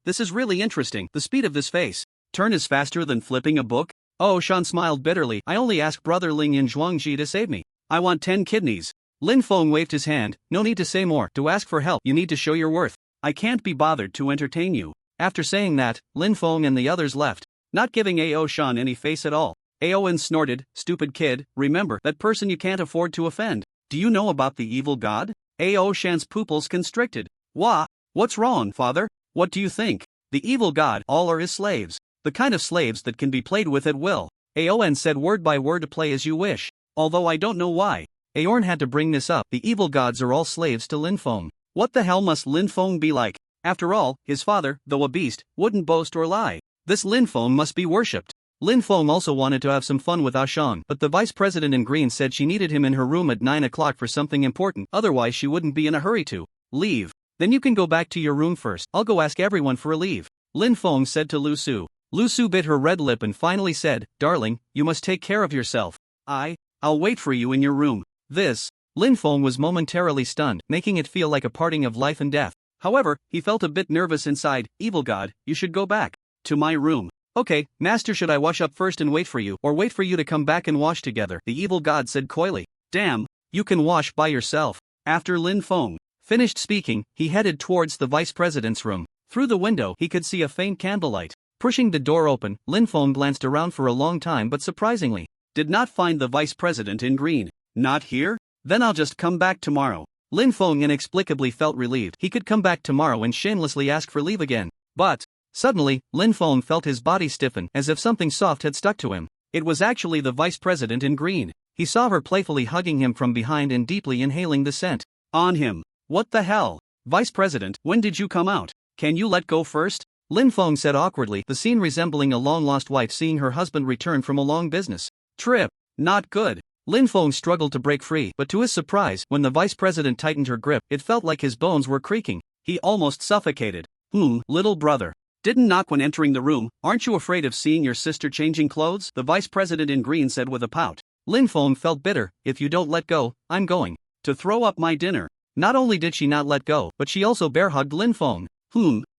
This is really interesting. The speed of this face turn is faster than flipping a book. A.O. Shan smiled bitterly. I only asked brother Lingyan Zhuangji to save me. I want 10 kidneys. Lin Feng waved his hand. No need to say more. To ask for help, you need to show your worth. I can't be bothered to entertain you. After saying that, Lin Feng and the others left, not giving A.O. Shan any face at all. Aowen snorted. Stupid kid, remember that person you can't afford to offend. Do you know about the evil god? A.O. Shan's pupils constricted. What's wrong, father? What do you think? The evil god, all are his slaves. The kind of slaves that can be played with at will. Aowen said word by word, play as you wish. Although I don't know why Aorn had to bring this up. The evil gods are all slaves to Lin Feng. What the hell must Lin Feng be like? After all, his father, though a beast, wouldn't boast or lie. This Lin Feng must be worshipped. Lin Feng also wanted to have some fun with Ashang, but the vice president in green said she needed him in her room at 9 o'clock for something important, otherwise she wouldn't be in a hurry to leave. Then you can go back to your room first. I'll go ask everyone for a leave. Lin Feng said to Lu Su. Lu Su bit her red lip and finally said, darling, you must take care of yourself. I'll wait for you in your room. This, Lin Feng was momentarily stunned, making it feel like a parting of life and death. However, he felt a bit nervous inside. Evil god, you should go back to my room. Okay, master, should I wash up first and wait for you, or wait for you to come back and wash together? The evil god said coyly. Damn, you can wash by yourself. After Lin Feng finished speaking, he headed towards the vice president's room. Through the window, he could see a faint candlelight. Pushing the door open, Lin Feng glanced around for a long time but surprisingly did not find the vice president in green. Not here? Then I'll just come back tomorrow. Lin Feng inexplicably felt relieved he could come back tomorrow and shamelessly ask for leave again. But suddenly, Lin Feng felt his body stiffen as if something soft had stuck to him. It was actually the vice president in green. He saw her playfully hugging him from behind and deeply inhaling the scent on him. What the hell? Vice president, when did you come out? Can you let go first? Lin Feng said awkwardly, the scene resembling a long-lost wife seeing her husband return from a long business trip. Not good. Lin Feng struggled to break free, but to his surprise, when the vice president tightened her grip, it felt like his bones were creaking. He almost suffocated. Little brother. Didn't knock when entering the room. Aren't you afraid of seeing your sister changing clothes? The vice president in green said with a pout. Lin Feng felt bitter. If you don't let go, I'm going to throw up my dinner. Not only did she not let go, but she also bear-hugged Lin Feng.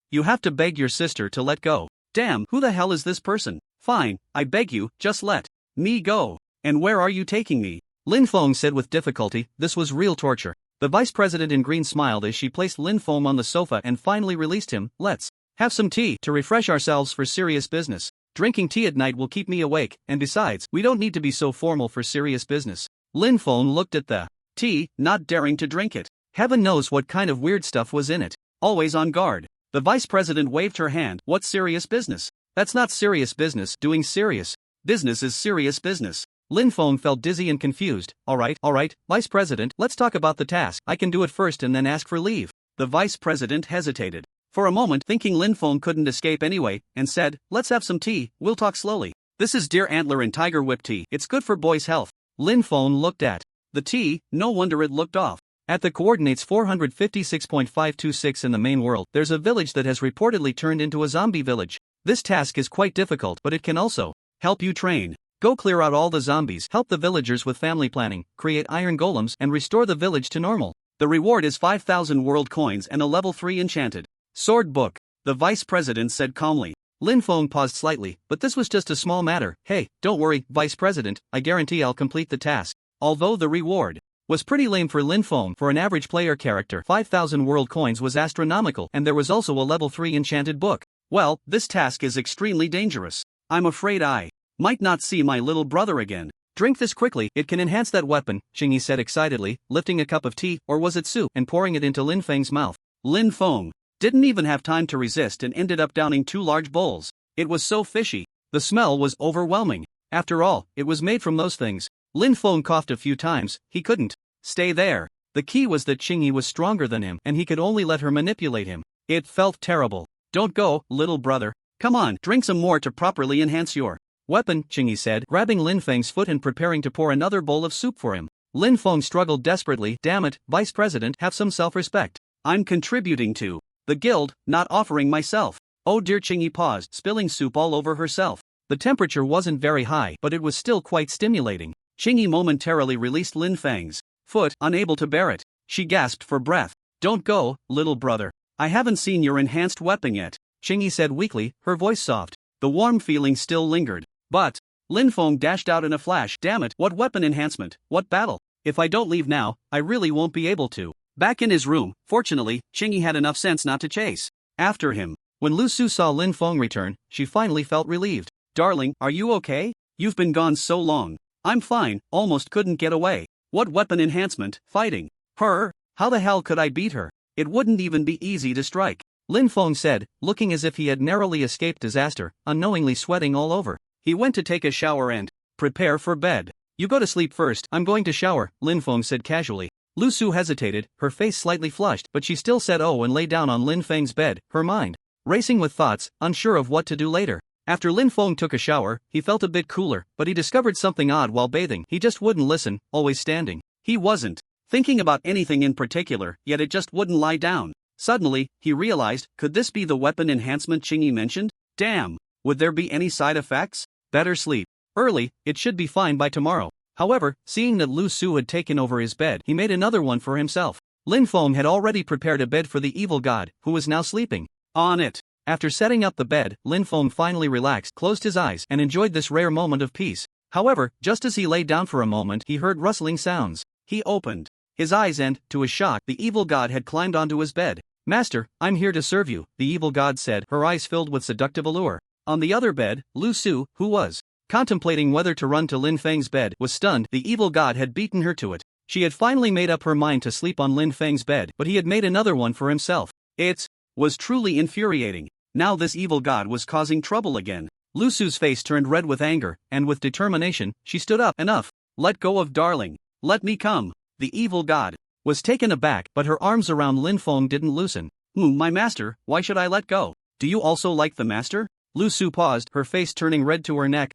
You have to beg your sister to let go. Damn, who the hell is this person? Fine, I beg you, just let me go. And where are you taking me? Lin Feng said with difficulty. This was real torture. The vice president in green smiled as she placed Lin Feng on the sofa and finally released him. Let's have some tea to refresh ourselves for serious business. Drinking tea at night will keep me awake, and besides, we don't need to be so formal for serious business. Lin Feng looked at the tea, not daring to drink it. Heaven knows what kind of weird stuff was in it. Always on guard. The vice president waved her hand. What serious business? That's not serious business. Doing serious business is serious business. Lin Feng felt dizzy and confused. All right, vice president, let's talk about the task. I can do it first and then ask for leave. The vice president hesitated for a moment, thinking Lin Feng couldn't escape anyway, and said, let's have some tea, we'll talk slowly. This is Deer Antler and Tiger Whip tea. It's good for boys' health. Lin Feng looked at the tea, no wonder it looked off. At the coordinates 456.526 in the main world, there's a village that has reportedly turned into a zombie village. This task is quite difficult, but it can also help you train. Go clear out all the zombies, help the villagers with family planning, create iron golems, and restore the village to normal. The reward is 5,000 world coins and a level 3 enchanted sword book, the vice president said calmly. Lin Feng paused slightly, but this was just a small matter. Hey, don't worry, vice president, I guarantee I'll complete the task. Although the reward was pretty lame for Lin Feng. For an average player character, 5,000 world coins was astronomical, and there was also a level 3 enchanted book. Well, this task is extremely dangerous. I'm afraid I might not see my little brother again. Drink this quickly, it can enhance that weapon, Qingyi said excitedly, lifting a cup of tea, or was it soup, and pouring it into Lin Feng's mouth. Lin Feng didn't even have time to resist and ended up downing 2 large bowls. It was so fishy. The smell was overwhelming. After all, it was made from those things. Lin Feng coughed a few times. He couldn't stay there. The key was that Qingyi was stronger than him, and he could only let her manipulate him. It felt terrible. Don't go, little brother. Come on, drink some more to properly enhance your weapon, Qingyi said, grabbing Lin Feng's foot and preparing to pour another bowl of soup for him. Lin Feng struggled desperately. Damn it, vice president, have some self-respect. I'm contributing to the guild, not offering myself. Oh dear. Qingyi paused, spilling soup all over herself. The temperature wasn't very high, but it was still quite stimulating. Qingyi momentarily released Lin Feng's foot, unable to bear it. She gasped for breath. Don't go, little brother. I haven't seen your enhanced weapon yet, Qingyi said weakly, her voice soft. The warm feeling still lingered. But Lin Feng dashed out in a flash. Damn it, what weapon enhancement, what battle? If I don't leave now, I really won't be able to. Back in his room, fortunately, Qingyi had enough sense not to chase after him. When Lu Su saw Lin Feng return, she finally felt relieved. Darling, are you okay? You've been gone so long. I'm fine, almost couldn't get away. What weapon enhancement, fighting her? How the hell could I beat her? It wouldn't even be easy to strike. Lin Feng said, looking as if he had narrowly escaped disaster, unknowingly sweating all over. He went to take a shower and prepare for bed. You go to sleep first, I'm going to shower, Lin Feng said casually. Lu Su hesitated, her face slightly flushed, but she still said oh and lay down on Lin Feng's bed, her mind racing with thoughts, unsure of what to do later. After Lin Feng took a shower, he felt a bit cooler, but he discovered something odd while bathing. He just wouldn't listen, always standing. He wasn't thinking about anything in particular, yet it just wouldn't lie down. Suddenly, he realized, could this be the weapon enhancement Qingyi mentioned? Damn, would there be any side effects? Better sleep early, it should be fine by tomorrow. However, seeing that Lu Su had taken over his bed, he made another one for himself. Lin Feng had already prepared a bed for the evil god, who was now sleeping on it. After setting up the bed, Lin Feng finally relaxed, closed his eyes, and enjoyed this rare moment of peace. However, just as he lay down for a moment, he heard rustling sounds. He opened his eyes and, to his shock, the evil god had climbed onto his bed. Master, I'm here to serve you, the evil god said, her eyes filled with seductive allure. On the other bed, Lu Su, who was contemplating whether to run to Lin Feng's bed, was stunned. The evil god had beaten her to it. She had finally made up her mind to sleep on Lin Feng's bed, but he had made another one for himself. It was truly infuriating. Now this evil god was causing trouble again. Lu Su's face turned red with anger, and with determination, she stood up. Enough. Let go of darling. Let me come. The evil god was taken aback, but her arms around Lin Feng didn't loosen. My master, why should I let go? Do you also like the master? Lu Su paused, her face turning red to her neck.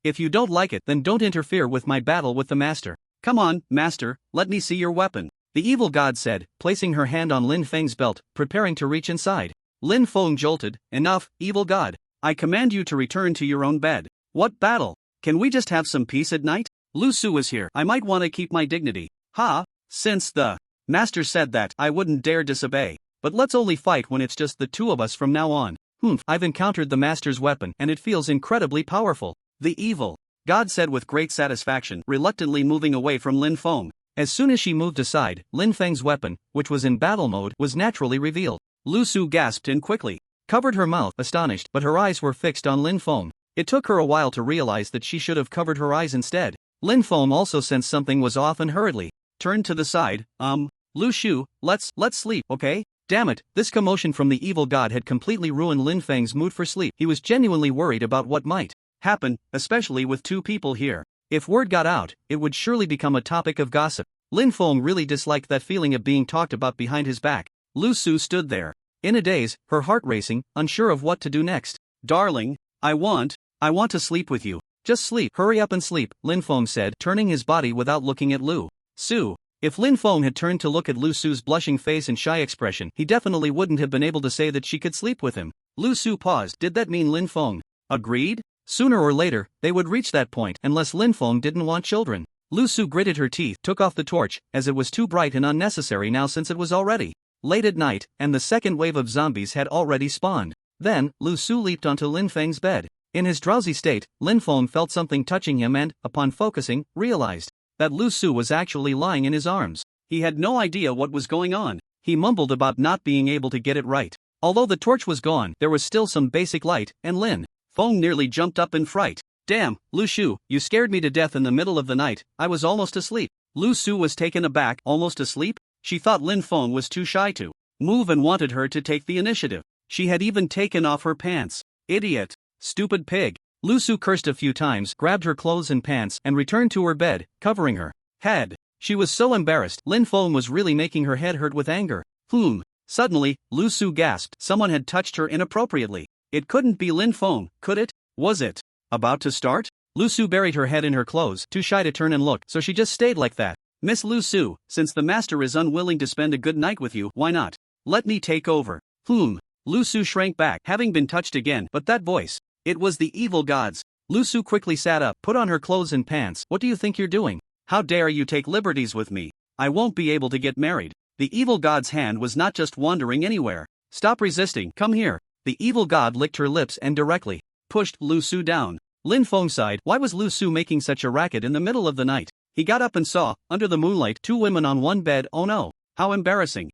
If you don't like it, then don't interfere with my battle with the master. Come on, master, let me see your weapon. The evil god said, placing her hand on Lin Feng's belt, preparing to reach inside. Lin Feng jolted. Enough, evil god. I command you to return to your own bed. What battle? Can we just have some peace at night? Lu Su is here. I might want to keep my dignity. Since the master said that, I wouldn't dare disobey. But let's only fight when it's just the two of us from now on. I've encountered the master's weapon and it feels incredibly powerful. The evil god said with great satisfaction, reluctantly moving away from Lin Feng. As soon as she moved aside, Lin Feng's weapon, which was in battle mode, was naturally revealed. Lu Su gasped and quickly covered her mouth, astonished, but her eyes were fixed on Lin Feng. It took her a while to realize that she should have covered her eyes instead. Lin Feng also sensed something was off and hurriedly turned to the side. Lu Su, let's sleep, okay? Damn it, this commotion from the evil god had completely ruined Lin Feng's mood for sleep. He was genuinely worried about what might happen, especially with two people here. If word got out, it would surely become a topic of gossip. Lin Feng really disliked that feeling of being talked about behind his back. Lu Su stood there, in a daze, her heart racing, unsure of what to do next. Darling, I want to sleep with you. Just sleep. Hurry up and sleep, Lin Feng said, turning his body without looking at Lu Su. If Lin Feng had turned to look at Lu Su's blushing face and shy expression, he definitely wouldn't have been able to say that she could sleep with him. Lu Su paused. Did that mean Lin Feng agreed? Sooner or later, they would reach that point, unless Lin Feng didn't want children. Lu Su gritted her teeth, took off the torch, as it was too bright and unnecessary now since it was already late at night, and the second wave of zombies had already spawned. Then, Lu Su leaped onto Lin Feng's bed. In his drowsy state, Lin Feng felt something touching him and, upon focusing, realized that Lu Su was actually lying in his arms. He had no idea what was going on. He mumbled about not being able to get it right. Although the torch was gone, there was still some basic light, and Lin Feng nearly jumped up in fright. Damn, Lu Su, you scared me to death in the middle of the night. I was almost asleep. Lu Su was taken aback. Almost asleep? She thought Lin Feng was too shy to move and wanted her to take the initiative. She had even taken off her pants. Idiot. Stupid pig. Lu Su cursed a few times, grabbed her clothes and pants, and returned to her bed, covering her head. She was so embarrassed. Lin Feng was really making her head hurt with anger. Suddenly, Lu Su gasped. Someone had touched her inappropriately. It couldn't be Lin Feng, could it? Was it about to start? Lu Su buried her head in her clothes, too shy to turn and look, so she just stayed like that. Miss Lu Su, since the master is unwilling to spend a good night with you, why not let me take over? Lu Su shrank back, having been touched again, but that voice. It was the evil gods. Lu Su quickly sat up, put on her clothes and pants. What do you think you're doing? How dare you take liberties with me? I won't be able to get married. The evil god's hand was not just wandering anywhere. Stop resisting, come here. The evil god licked her lips and directly pushed Lu Su down. Lin Feng sighed. Why was Lu Su making such a racket in the middle of the night? He got up and saw, under the moonlight, two women on one bed. Oh no. How embarrassing.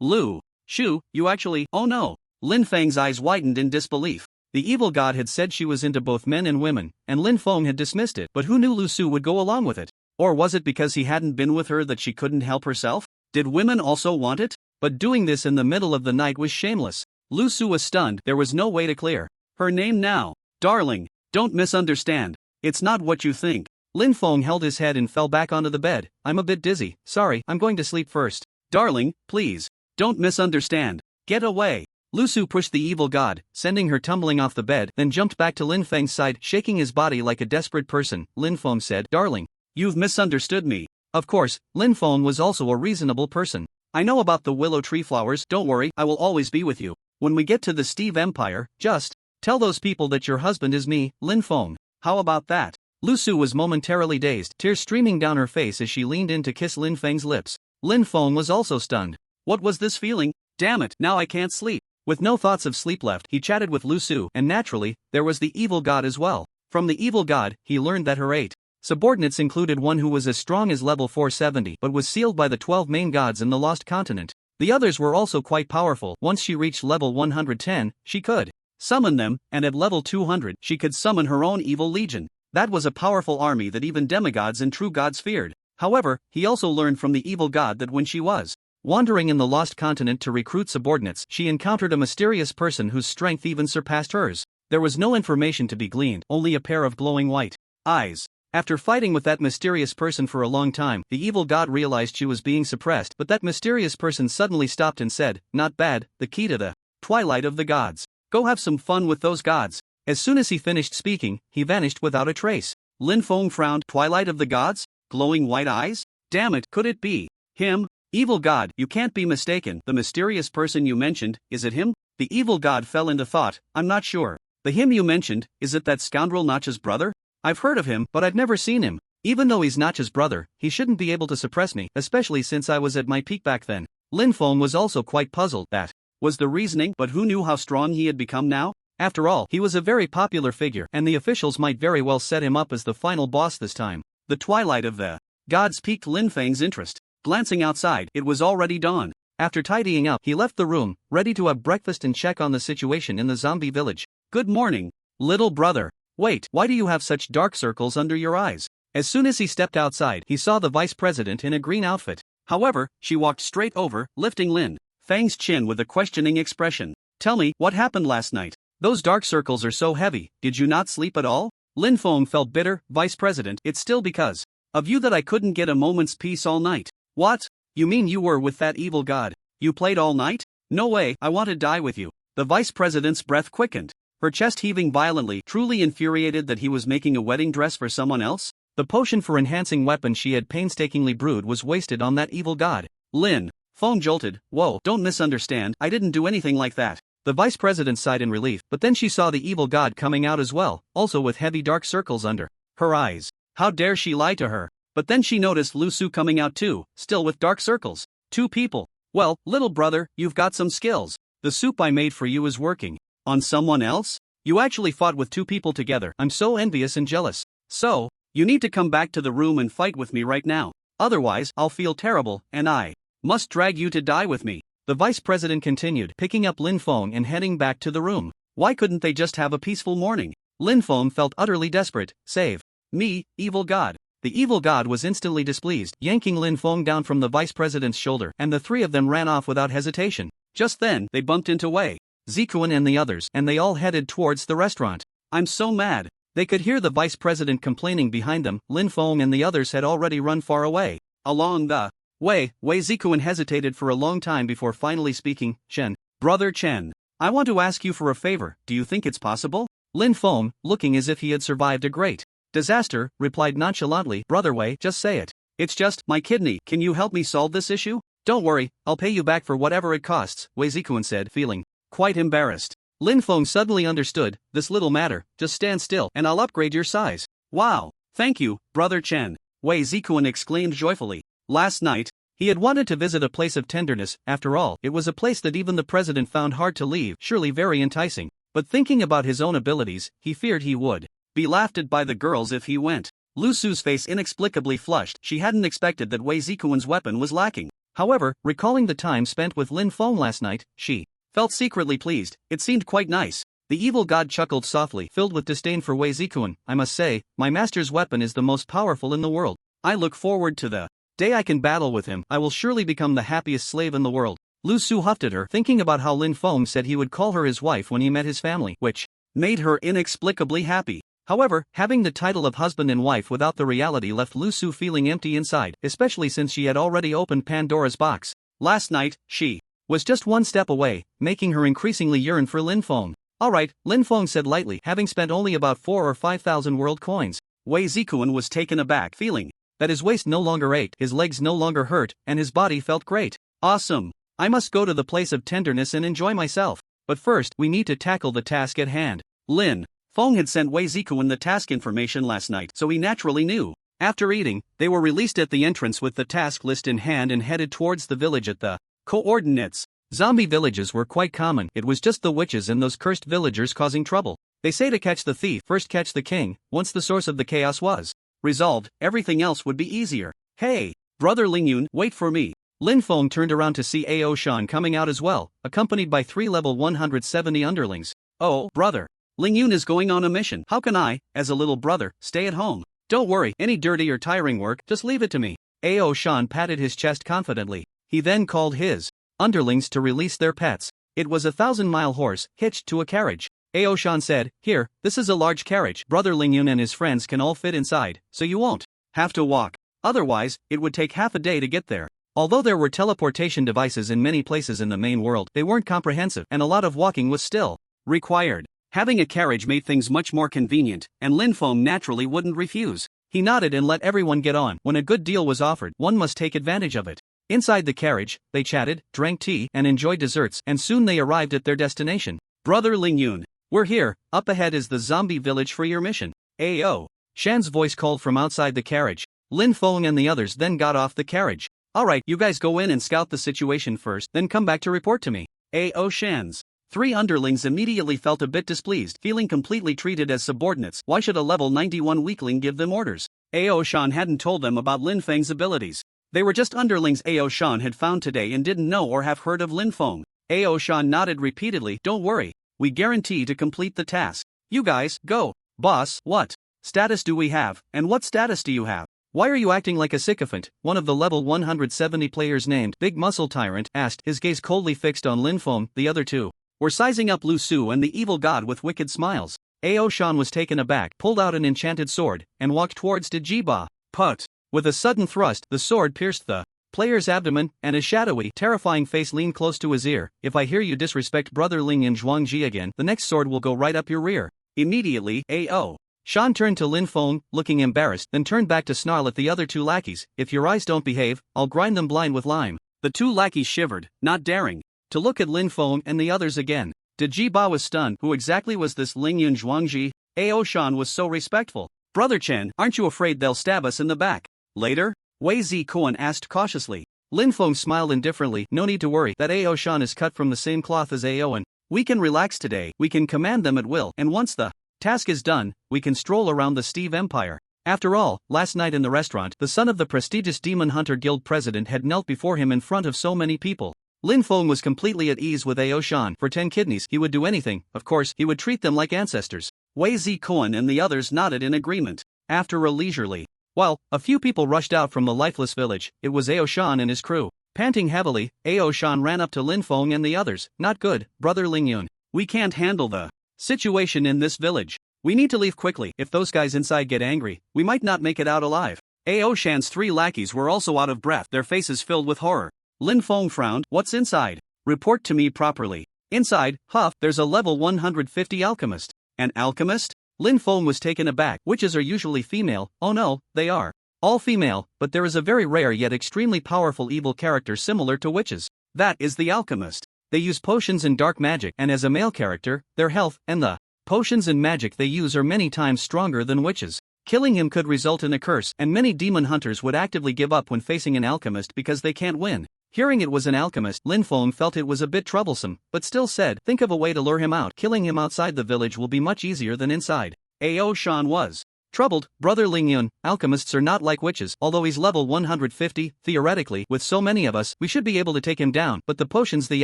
Lu Su, you actually, oh no. Lin Feng's eyes widened in disbelief. The evil god had said she was into both men and women, and Lin Feng had dismissed it, but who knew Lu Su would go along with it? Or was it because he hadn't been with her that she couldn't help herself? Did women also want it? But doing this in the middle of the night was shameless. Lu Su was stunned. There was no way to clear her name now. Darling, don't misunderstand. It's not what you think. Lin Feng held his head and fell back onto the bed. I'm a bit dizzy. Sorry, I'm going to sleep first. Darling, please. Don't misunderstand. Get away. Lu Su pushed the evil god, sending her tumbling off the bed, then jumped back to Lin Feng's side, shaking his body like a desperate person. Lin Feng said, Darling, you've misunderstood me. Of course, Lin Feng was also a reasonable person. I know about the willow tree flowers. Don't worry, I will always be with you. When we get to the Steve Empire, just tell those people that your husband is me, Lin Feng. How about that? Lu Su was momentarily dazed, tears streaming down her face as she leaned in to kiss Lin Feng's lips. Lin Feng was also stunned. What was this feeling? Damn it, now I can't sleep. With no thoughts of sleep left, he chatted with Lu Su, and naturally, there was the evil god as well. From the evil god, he learned that her 8 subordinates included one who was as strong as level 470 but was sealed by the 12 main gods in the Lost Continent. The others were also quite powerful. Once she reached level 110, she could summon them, and at level 200, she could summon her own evil legion. That was a powerful army that even demigods and true gods feared. However, he also learned from the evil god that when she was wandering in the lost continent to recruit subordinates, she encountered a mysterious person whose strength even surpassed hers. There was no information to be gleaned, only a pair of glowing white eyes. After fighting with that mysterious person for a long time, the evil god realized she was being suppressed, but that mysterious person suddenly stopped and said, "Not bad, the key to the twilight of the gods. Go have some fun with those gods." As soon as he finished speaking, he vanished without a trace. Lin Feng frowned. Twilight of the gods? Glowing white eyes? Damn it, could it be him? Evil god, you can't be mistaken. The mysterious person you mentioned, is it him? The evil god fell into thought. I'm not sure. The him you mentioned, is it that scoundrel Notch's brother? I've heard of him, but I've never seen him. Even though he's Notch's brother, he shouldn't be able to suppress me, especially since I was at my peak back then. Lin Feng was also quite puzzled. That was the reasoning, but who knew how strong he had become now? After all, he was a very popular figure, and the officials might very well set him up as the final boss this time. The twilight of the gods piqued Lin Feng's interest. Glancing outside, it was already dawn. After tidying up, he left the room, ready to have breakfast and check on the situation in the zombie village. Good morning, little brother. Wait, why do you have such dark circles under your eyes? As soon as he stepped outside, he saw the vice president in a green outfit. However, she walked straight over, lifting Lin Feng's chin with a questioning expression. Tell me, what happened last night? Those dark circles are so heavy, did you not sleep at all? Lin Feng felt bitter. Vice President, it's still because of you that I couldn't get a moment's peace all night. What? You mean you were with that evil god? You played all night? No way, I want to die with you. The vice president's breath quickened, her chest heaving violently, truly infuriated that he was making a wedding dress for someone else. The potion for enhancing weapons she had painstakingly brewed was wasted on that evil god. Lin Feng jolted. Whoa, don't misunderstand, I didn't do anything like that. The vice president sighed in relief, but then she saw the evil god coming out as well, also with heavy dark circles under her eyes. How dare she lie to her? But then she noticed Lu Su coming out too, still with dark circles. Two people. Well, little brother, you've got some skills. The soup I made for you is working. On someone else? You actually fought with two people together. I'm so envious and jealous. So, you need to come back to the room and fight with me right now. Otherwise, I'll feel terrible, and I must drag you to die with me. The vice president continued, picking up Lin Feng and heading back to the room. Why couldn't they just have a peaceful morning? Lin Feng felt utterly desperate. Save me, evil god. The evil god was instantly displeased, yanking Lin Feng down from the vice president's shoulder, and the three of them ran off without hesitation. Just then, they bumped into Wei Zikuan and the others, and they all headed towards the restaurant. I'm so mad. They could hear the vice president complaining behind them. Lin Feng and the others had already run far away. Along the Wei Zikuan hesitated for a long time before finally speaking. Chen, brother Chen, I want to ask you for a favor. Do you think it's possible? Lin Feng, looking as if he had survived a great disaster, replied nonchalantly. Brother Wei, just say it. It's just my kidney. Can you help me solve this issue? Don't worry, I'll pay you back for whatever it costs, Wei Zikuan said, feeling quite embarrassed. Lin Feng suddenly understood. This little matter, just stand still and I'll upgrade your size. Wow, thank you, brother Chen, Wei Zikuan exclaimed joyfully. Last night, he had wanted to visit a place of tenderness. After all, it was a place that even the president found hard to leave, surely very enticing. But thinking about his own abilities, he feared he would be laughed at by the girls if he went. Lu Su's face inexplicably flushed. She hadn't expected that Wei Zikuan's weapon was lacking. However, recalling the time spent with Lin Feng last night, she felt secretly pleased. It seemed quite nice. The evil god chuckled softly, filled with disdain for Wei Zikuan. I must say, my master's weapon is the most powerful in the world. I look forward to the day I can battle with him. I will surely become the happiest slave in the world. Lu Su huffed at her, thinking about how Lin Feng said he would call her his wife when he met his family, which made her inexplicably happy. However, having the title of husband and wife without the reality left Lu Su feeling empty inside, especially since she had already opened Pandora's box. Last night, she was just one step away, making her increasingly yearn for Lin Feng. Alright, Lin Feng said lightly, having spent only about 4 or 5,000 world coins. Wei Zikuan was taken aback, feeling that his waist no longer ached, his legs no longer hurt, and his body felt great. Awesome. I must go to the place of tenderness and enjoy myself. But first, we need to tackle the task at hand. Lin Feng had sent Wei Zikuan the task information last night, so he naturally knew. After eating, they were released at the entrance with the task list in hand and headed towards the village at the coordinates. Zombie villages were quite common. It was just the witches and those cursed villagers causing trouble. They say to catch the thief, first catch the king. Once the source of the chaos was resolved, everything else would be easier. Hey, brother Lingyun, wait for me. Lin Feng turned around to see Ao Shan coming out as well, accompanied by 3 level 170 underlings. Oh, brother. Ling Yun is going on a mission. How can I, as a little brother, stay at home? Don't worry, any dirty or tiring work, just leave it to me. Ao Shan patted his chest confidently. He then called his underlings to release their pets. It was a 1,000-mile horse, hitched to a carriage. Ao Shan said, "Here, this is a large carriage. Brother Ling Yun and his friends can all fit inside, so you won't have to walk. Otherwise, it would take half a day to get there." Although there were teleportation devices in many places in the main world, they weren't comprehensive, and a lot of walking was still required. Having a carriage made things much more convenient, and Lin Feng naturally wouldn't refuse. He nodded and let everyone get on. When a good deal was offered, one must take advantage of it. Inside the carriage, they chatted, drank tea, and enjoyed desserts, and soon they arrived at their destination. "Brother Ling Yun, we're here. Up ahead is the zombie village for your mission." Ao Shan's voice called from outside the carriage. Lin Feng and the others then got off the carriage. "Alright, you guys go in and scout the situation first, then come back to report to me." Ao Shan's 3 underlings immediately felt a bit displeased, feeling completely treated as subordinates. Why should a level 91 weakling give them orders? Ao Shan hadn't told them about Lin Feng's abilities. They were just underlings Ao Shan had found today and didn't know or have heard of Lin Feng. Ao Shan nodded repeatedly. "Don't worry, we guarantee to complete the task. You guys, go." "Boss, what status do we have, and what status do you have? Why are you acting like a sycophant?" one of the level 170 players named Big Muscle Tyrant asked, his gaze coldly fixed on Lin Feng. The other two were sizing up Lu Su and the evil god with wicked smiles. Ao Shan was taken aback, pulled out an enchanted sword, and walked towards Dajiba. Put. With a sudden thrust, the sword pierced the player's abdomen, and his shadowy, terrifying face leaned close to his ear. "If I hear you disrespect Brother Ling in Zhuangji again, the next sword will go right up your rear." Immediately, Ao Shan turned to Lin Feng, looking embarrassed, then turned back to snarl at the other 2 lackeys. "If your eyes don't behave, I'll grind them blind with lime." The 2 lackeys shivered, not daring to look at Lin Feng and the others again. Dajiba was stunned. Who exactly was this Ling Yun Zhuangji? Ao Shan was so respectful. "Brother Chen, aren't you afraid they'll stab us in the back later?" Wei Zikuan asked cautiously. Lin Feng smiled indifferently. "No need to worry, that Ao Shan is cut from the same cloth as Ao, and we can relax today. We can command them at will, and once the task is done, we can stroll around the Steve Empire." After all, last night in the restaurant, the son of the prestigious Demon Hunter Guild president had knelt before him in front of so many people. Lin Feng was completely at ease with Ao Shan. For 10 kidneys, he would do anything. Of course, he would treat them like ancestors. Wei Zikuan and the others nodded in agreement. After a leisurely while, a few people rushed out from the lifeless village. It was Ao Shan and his crew. Panting heavily, Ao Shan ran up to Lin Feng and the others. "Not good, Brother Ling Yun. We can't handle the situation in this village. We need to leave quickly. If those guys inside get angry, we might not make it out alive." Ao Shan's 3 lackeys were also out of breath, their faces filled with horror. Lin Feng frowned. "What's inside? Report to me properly." "Inside, Huff, there's a level 150 alchemist." "An alchemist?" Lin Feng was taken aback. "Witches are usually female." "Oh no, they are all female, but there is a very rare yet extremely powerful evil character similar to witches. That is the alchemist. They use potions and dark magic, and as a male character, their health and the potions and magic they use are many times stronger than witches. Killing him could result in a curse, and many demon hunters would actively give up when facing an alchemist because they can't win." Hearing it was an alchemist, Lin Feng felt it was a bit troublesome, but still said, "Think of a way to lure him out. Killing him outside the village will be much easier than inside." Ao Shan was troubled. "Brother Ling Yun, alchemists are not like witches. Although he's level 150, theoretically, with so many of us, we should be able to take him down, but the potions the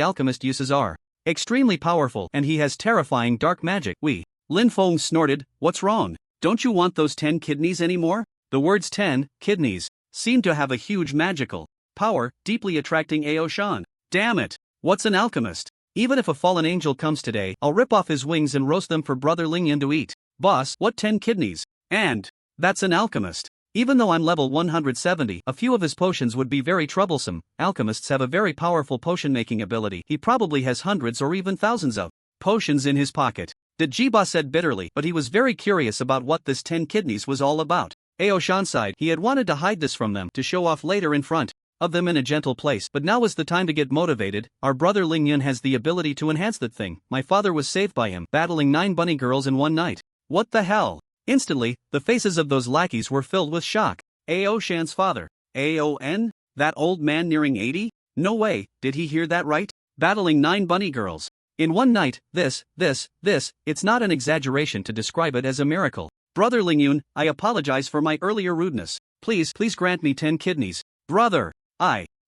alchemist uses are extremely powerful, and he has terrifying dark magic. Lin Feng snorted. "What's wrong? Don't you want those 10 kidneys anymore?" The words 10 kidneys seemed to have a huge magical power, deeply attracting Ao Shan. "Damn it! What's an alchemist? Even if a fallen angel comes today, I'll rip off his wings and roast them for Brother Ling Yun to eat." "Boss, what 10 kidneys? And that's an alchemist." "Even though I'm level 170, a few of his potions would be very troublesome. Alchemists have a very powerful potion-making ability. He probably has hundreds or even thousands of potions in his pocket," Dajiba said bitterly, but he was very curious about what this 10 kidneys was all about. Ao Shan sighed. He had wanted to hide this from them, to show off later in front of them in a gentle place, but now was the time to get motivated. "Our brother Ling Yun has the ability to enhance that thing. My father was saved by him, battling 9 bunny girls in one night." "What the hell?" Instantly, the faces of those lackeys were filled with shock. Ao Shan's father, Aon? That old man nearing 80? No way, did he hear that right? Battling 9 bunny girls in one night. This, it's not an exaggeration to describe it as a miracle. "Brother Ling Yun, I apologize for my earlier rudeness. Please grant me 10 kidneys." "Brother,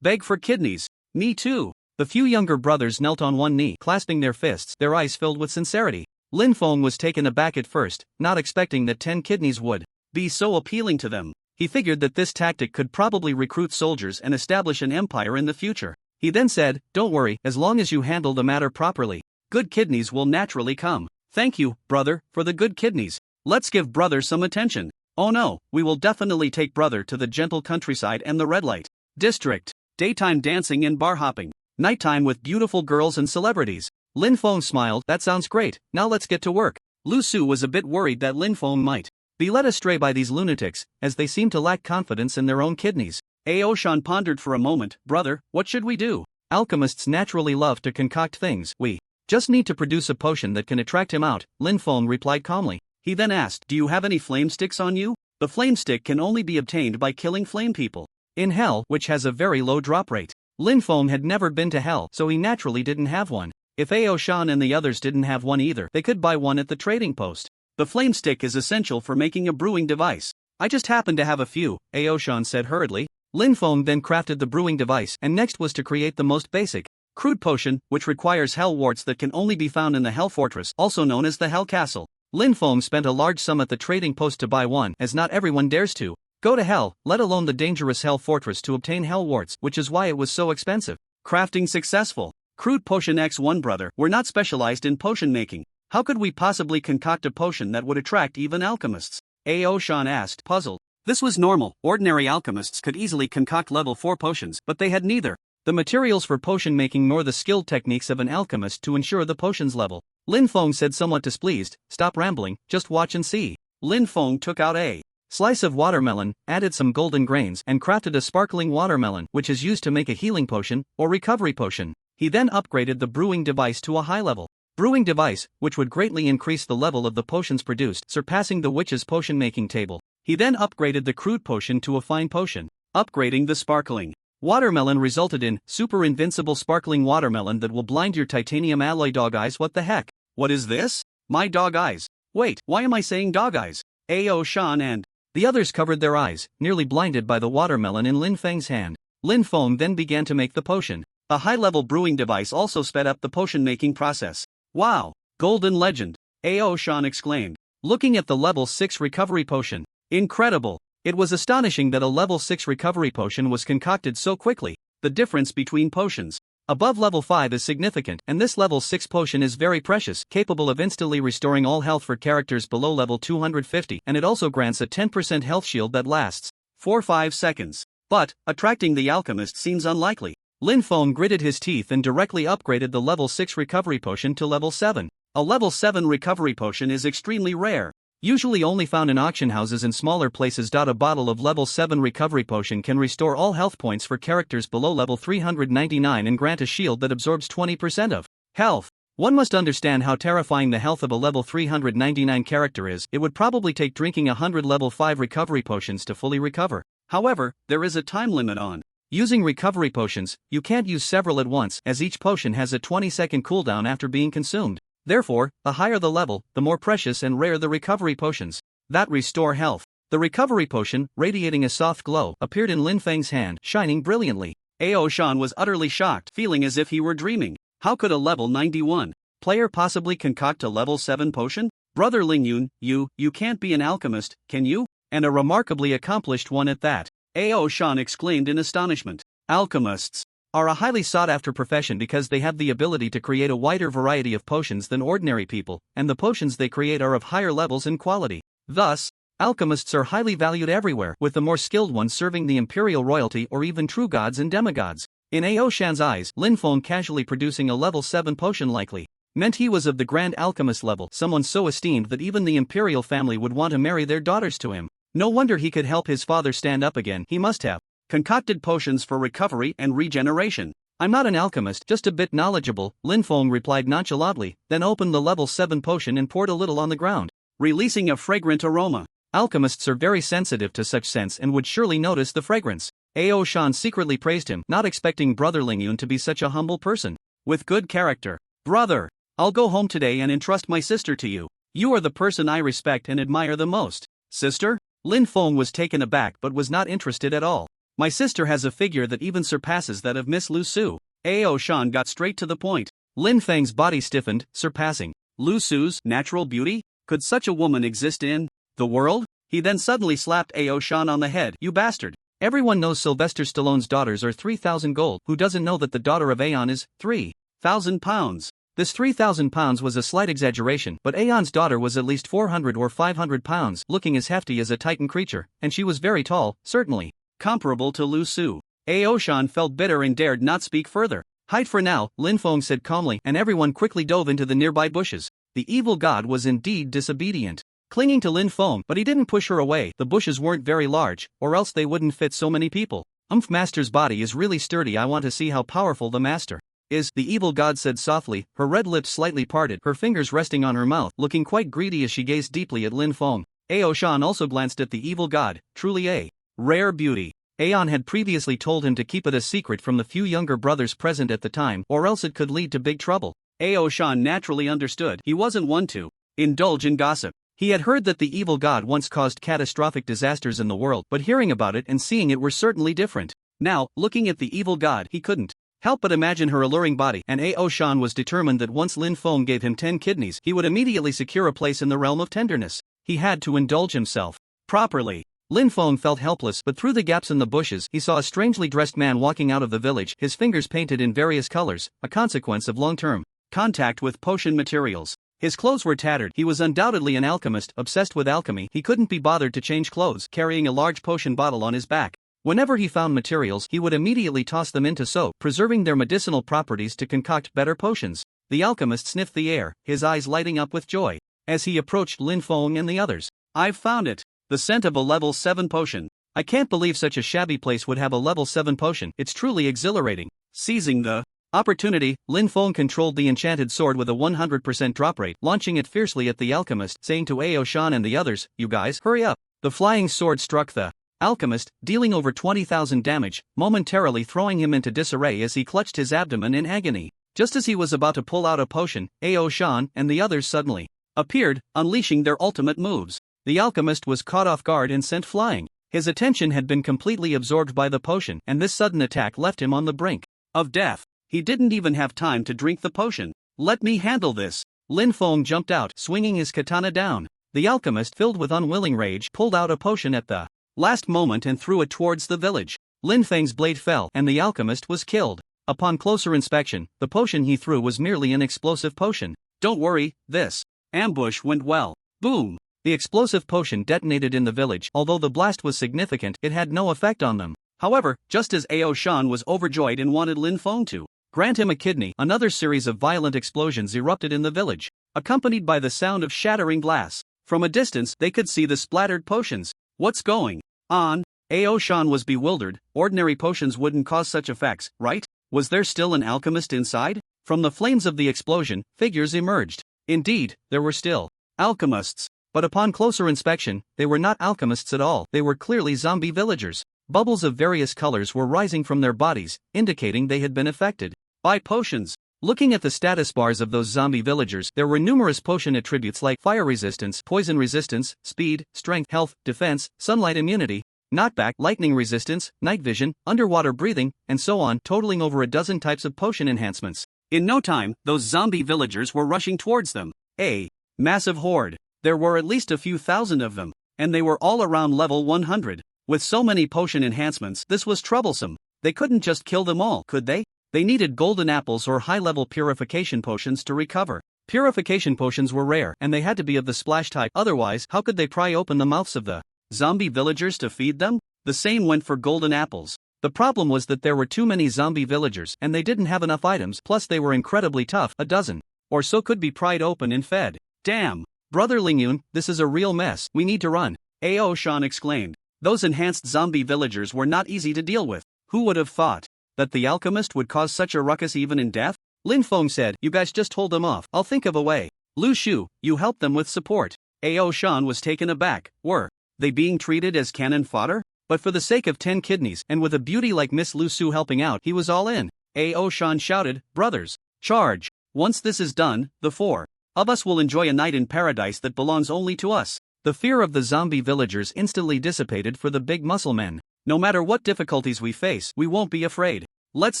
Beg for kidneys. Me too. The few younger brothers knelt on one knee, clasping their fists, their eyes filled with sincerity. Lin Feng was taken aback at first, not expecting that 10 kidneys would be so appealing to them. He figured that this tactic could probably recruit soldiers and establish an empire in the future. He then said, "Don't worry, as long as you handle the matter properly, good kidneys will naturally come." "Thank you, brother, for the good kidneys. Let's give brother some attention." "Oh no, we will definitely take brother to the gentle countryside and the red light district. Daytime dancing and bar hopping. Nighttime with beautiful girls and celebrities." Lin Feng smiled. "That sounds great, now let's get to work." Lu Su was a bit worried that Lin Feng might be led astray by these lunatics, as they seemed to lack confidence in their own kidneys. Ao Shan pondered for a moment. "Brother, what should we do? Alchemists naturally love to concoct things. We just need to produce a potion that can attract him out," Lin Feng replied calmly. He then asked, "Do you have any flame sticks on you?" The flame stick can only be obtained by killing flame people in hell, which has a very low drop rate. Lin Feng had never been to hell, so he naturally didn't have one. If Ao Shan and the others didn't have one either, they could buy one at the trading post. The flame stick is essential for making a brewing device. "I just happen to have a few," Ao Shan said hurriedly. Lin Feng then crafted the brewing device, and next was to create the most basic, crude potion, which requires hell warts that can only be found in the Hell Fortress, also known as the Hell Castle. Lin Feng spent a large sum at the trading post to buy one, as not everyone dares to go to hell, let alone the dangerous Hell Fortress, to obtain hell warts, which is why it was so expensive. Crafting successful. Crude Potion X1. Brother, we're not specialized in potion making. How could we possibly concoct a potion that would attract even alchemists? Ao Shan asked, puzzled. This was normal. Ordinary alchemists could easily concoct level 4 potions, but they had neither the materials for potion making nor the skilled techniques of an alchemist to ensure the potion's level. Lin Feng said, somewhat displeased. "Stop rambling, just watch and see." Lin Feng took out a slice of watermelon, added some golden grains, and crafted a sparkling watermelon, which is used to make a healing potion or recovery potion. He then upgraded the brewing device to a high-level brewing device, which would greatly increase the level of the potions produced, surpassing the witch's potion-making table. He then upgraded the crude potion to a fine potion. Upgrading the sparkling watermelon resulted in super invincible sparkling watermelon that will blind your titanium alloy dog eyes. What the heck? What is this? My dog eyes. Wait, why am I saying dog eyes? Ao Shan and the others covered their eyes, nearly blinded by the watermelon in Lin Feng's hand. Lin Feng then began to make the potion. A high-level brewing device also sped up the potion-making process. "Wow! Golden legend!" Ao Shan exclaimed, looking at the level 6 recovery potion. Incredible! It was astonishing that a level 6 recovery potion was concocted so quickly. The difference between potions above level 5 is significant, and this level 6 potion is very precious, capable of instantly restoring all health for characters below level 250, and it also grants a 10% health shield that lasts for 5 seconds. But, attracting the alchemist seems unlikely. Lin Feng gritted his teeth and directly upgraded the level 6 recovery potion to level 7. A level 7 recovery potion is extremely rare, usually only found in auction houses and smaller places. A bottle of level 7 recovery potion can restore all health points for characters below level 399 and grant a shield that absorbs 20% of health. One must understand how terrifying the health of a level 399 character is. It would probably take drinking 100 level 5 recovery potions to fully recover. However, there is a time limit on using recovery potions. You can't use several at once, as each potion has a 20-second cooldown after being consumed. Therefore, the higher the level, the more precious and rare the recovery potions that restore health. The recovery potion, radiating a soft glow, appeared in Lin Feng's hand, shining brilliantly. Ao Shan was utterly shocked, feeling as if he were dreaming. How could a level 91 player possibly concoct a level 7 potion? Brother Lingyun, you can't be an alchemist, can you? And a remarkably accomplished one at that. Ao Shan exclaimed in astonishment. Alchemists are a highly sought-after profession because they have the ability to create a wider variety of potions than ordinary people, and the potions they create are of higher levels in quality. Thus, alchemists are highly valued everywhere, with the more skilled ones serving the imperial royalty or even true gods and demigods. In Ao Shan's eyes, Lin Feng casually producing a level 7 potion likely meant he was of the Grand Alchemist level, someone so esteemed that even the imperial family would want to marry their daughters to him. No wonder he could help his father stand up again. He must have concocted potions for recovery and regeneration. I'm not an alchemist, just a bit knowledgeable, Lin Feng replied nonchalantly, then opened the level 7 potion and poured a little on the ground, releasing a fragrant aroma. Alchemists are very sensitive to such scents and would surely notice the fragrance. Ao Shan secretly praised him, not expecting Brother Lingyun to be such a humble person with good character. Brother, I'll go home today and entrust my sister to you. You are the person I respect and admire the most. Sister? Lin Feng was taken aback but was not interested at all. My sister has a figure that even surpasses that of Miss Lu Su. Ao Shan got straight to the point. Lin Feng's body stiffened, surpassing Lu Su's natural beauty? Could such a woman exist in the world? He then suddenly slapped Ao Shan on the head. You bastard. Everyone knows Sylvester Stallone's daughters are 3,000 gold. Who doesn't know that the daughter of Aeon is 3,000 pounds? This 3,000 pounds was a slight exaggeration, but Aeon's daughter was at least 400 or 500 pounds, looking as hefty as a titan creature, and she was very tall, certainly comparable to Lu Su. Ao Shan felt bitter and dared not speak further. Hide for now, Lin Feng said calmly, and everyone quickly dove into the nearby bushes. The evil god was indeed disobedient, clinging to Lin Feng, but he didn't push her away. The bushes weren't very large, or else they wouldn't fit so many people. Master's body is really sturdy. I want to see how powerful the master is, the evil god said softly, her red lips slightly parted, her fingers resting on her mouth, looking quite greedy as she gazed deeply at Lin Feng. Ao Shan also glanced at the evil god, truly a rare beauty. Aeon had previously told him to keep it a secret from the few younger brothers present at the time, or else it could lead to big trouble. Ao Shan naturally understood. He wasn't one to indulge in gossip. He had heard that the evil god once caused catastrophic disasters in the world, but hearing about it and seeing it were certainly different. Now, looking at the evil god, he couldn't help but imagine her alluring body, and Ao Shan was determined that once Lin Feng gave him 10 kidneys, he would immediately secure a place in the realm of tenderness. He had to indulge himself properly. Lin Feng felt helpless, but through the gaps in the bushes, he saw a strangely dressed man walking out of the village, his fingers painted in various colors, a consequence of long-term contact with potion materials. His clothes were tattered. He was undoubtedly an alchemist, obsessed with alchemy. He couldn't be bothered to change clothes, carrying a large potion bottle on his back. Whenever he found materials, he would immediately toss them into soap, preserving their medicinal properties to concoct better potions. The alchemist sniffed the air, his eyes lighting up with joy, as he approached Lin Feng and the others. I've found it. The scent of a level 7 potion. I can't believe such a shabby place would have a level 7 potion. It's truly exhilarating. Seizing the opportunity, Lin Feng controlled the enchanted sword with a 100% drop rate, launching it fiercely at the alchemist, saying to Ao Shan and the others, you guys, hurry up. The flying sword struck the alchemist, dealing over 20,000 damage, momentarily throwing him into disarray as he clutched his abdomen in agony. Just as he was about to pull out a potion, Ao Shan and the others suddenly appeared, unleashing their ultimate moves. The alchemist was caught off guard and sent flying. His attention had been completely absorbed by the potion, and this sudden attack left him on the brink of death. He didn't even have time to drink the potion. Let me handle this. Lin Feng jumped out, swinging his katana down. The alchemist, filled with unwilling rage, pulled out a potion at the last moment and threw it towards the village. Lin Feng's blade fell, and the alchemist was killed. Upon closer inspection, the potion he threw was merely an explosive potion. Don't worry, this ambush went well. Boom! The explosive potion detonated in the village. Although the blast was significant, it had no effect on them. However, just as Ao Shan was overjoyed and wanted Lin Feng to grant him a kidney, another series of violent explosions erupted in the village, accompanied by the sound of shattering glass. From a distance, they could see the splattered potions. What's going on? Ao Shan was bewildered. Ordinary potions wouldn't cause such effects, right? Was there still an alchemist inside? From the flames of the explosion, figures emerged. Indeed, there were still alchemists. But upon closer inspection, they were not alchemists at all. They were clearly zombie villagers. Bubbles of various colors were rising from their bodies, indicating they had been affected by potions. Looking at the status bars of those zombie villagers, there were numerous potion attributes like fire resistance, poison resistance, speed, strength, health, defense, sunlight immunity, knockback, lightning resistance, night vision, underwater breathing, and so on, totaling over a dozen types of potion enhancements. In no time, those zombie villagers were rushing towards them. A massive horde. There were at least a few thousand of them, and they were all around level 100. With so many potion enhancements, this was troublesome. They couldn't just kill them all, could they? They needed golden apples or high-level purification potions to recover. Purification potions were rare, and they had to be of the splash type. Otherwise, how could they pry open the mouths of the zombie villagers to feed them? The same went for golden apples. The problem was that there were too many zombie villagers, and they didn't have enough items, plus they were incredibly tough. A dozen or so could be pried open and fed. Damn! Brother Lingyun, this is a real mess. We need to run. Ao Shan exclaimed. Those enhanced zombie villagers were not easy to deal with. Who would have thought that the alchemist would cause such a ruckus even in death? Lin Feng said, you guys just hold them off. I'll think of a way. Lu Shu, you help them with support. Ao Shan was taken aback. Were they being treated as cannon fodder? But for the sake of 10 kidneys, and with a beauty like Miss Lu Su helping out, he was all in. Ao Shan shouted, brothers, charge. Once this is done, the four of us will enjoy a night in paradise that belongs only to us. The fear of the zombie villagers instantly dissipated for the big muscle men. No matter what difficulties we face, we won't be afraid. Let's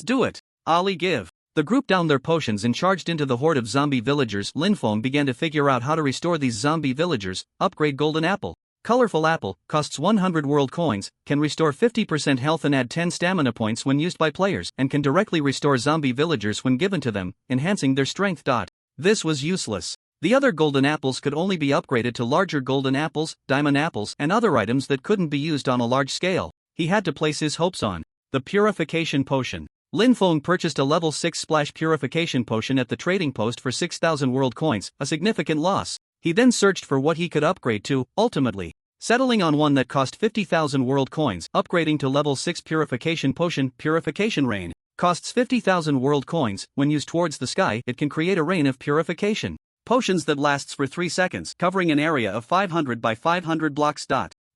do it. Ali give. The group downed their potions and charged into the horde of zombie villagers. Lin Feng began to figure out how to restore these zombie villagers. Upgrade Golden Apple. Colorful Apple, costs 100 world coins, can restore 50% health and add 10 stamina points when used by players, and can directly restore zombie villagers when given to them, enhancing their strength. This was useless. The other golden apples could only be upgraded to larger golden apples, diamond apples, and other items that couldn't be used on a large scale. He had to place his hopes on the Purification Potion. Lin Feng purchased a level 6 Splash Purification Potion at the trading post for 6,000 world coins, a significant loss. He then searched for what he could upgrade to, ultimately settling on one that cost 50,000 world coins. Upgrading to level 6 Purification Potion. Purification Rain costs 50,000 world coins. When used towards the sky, it can create a rain of purification potions that lasts for 3 seconds, covering an area of 500 by 500 blocks.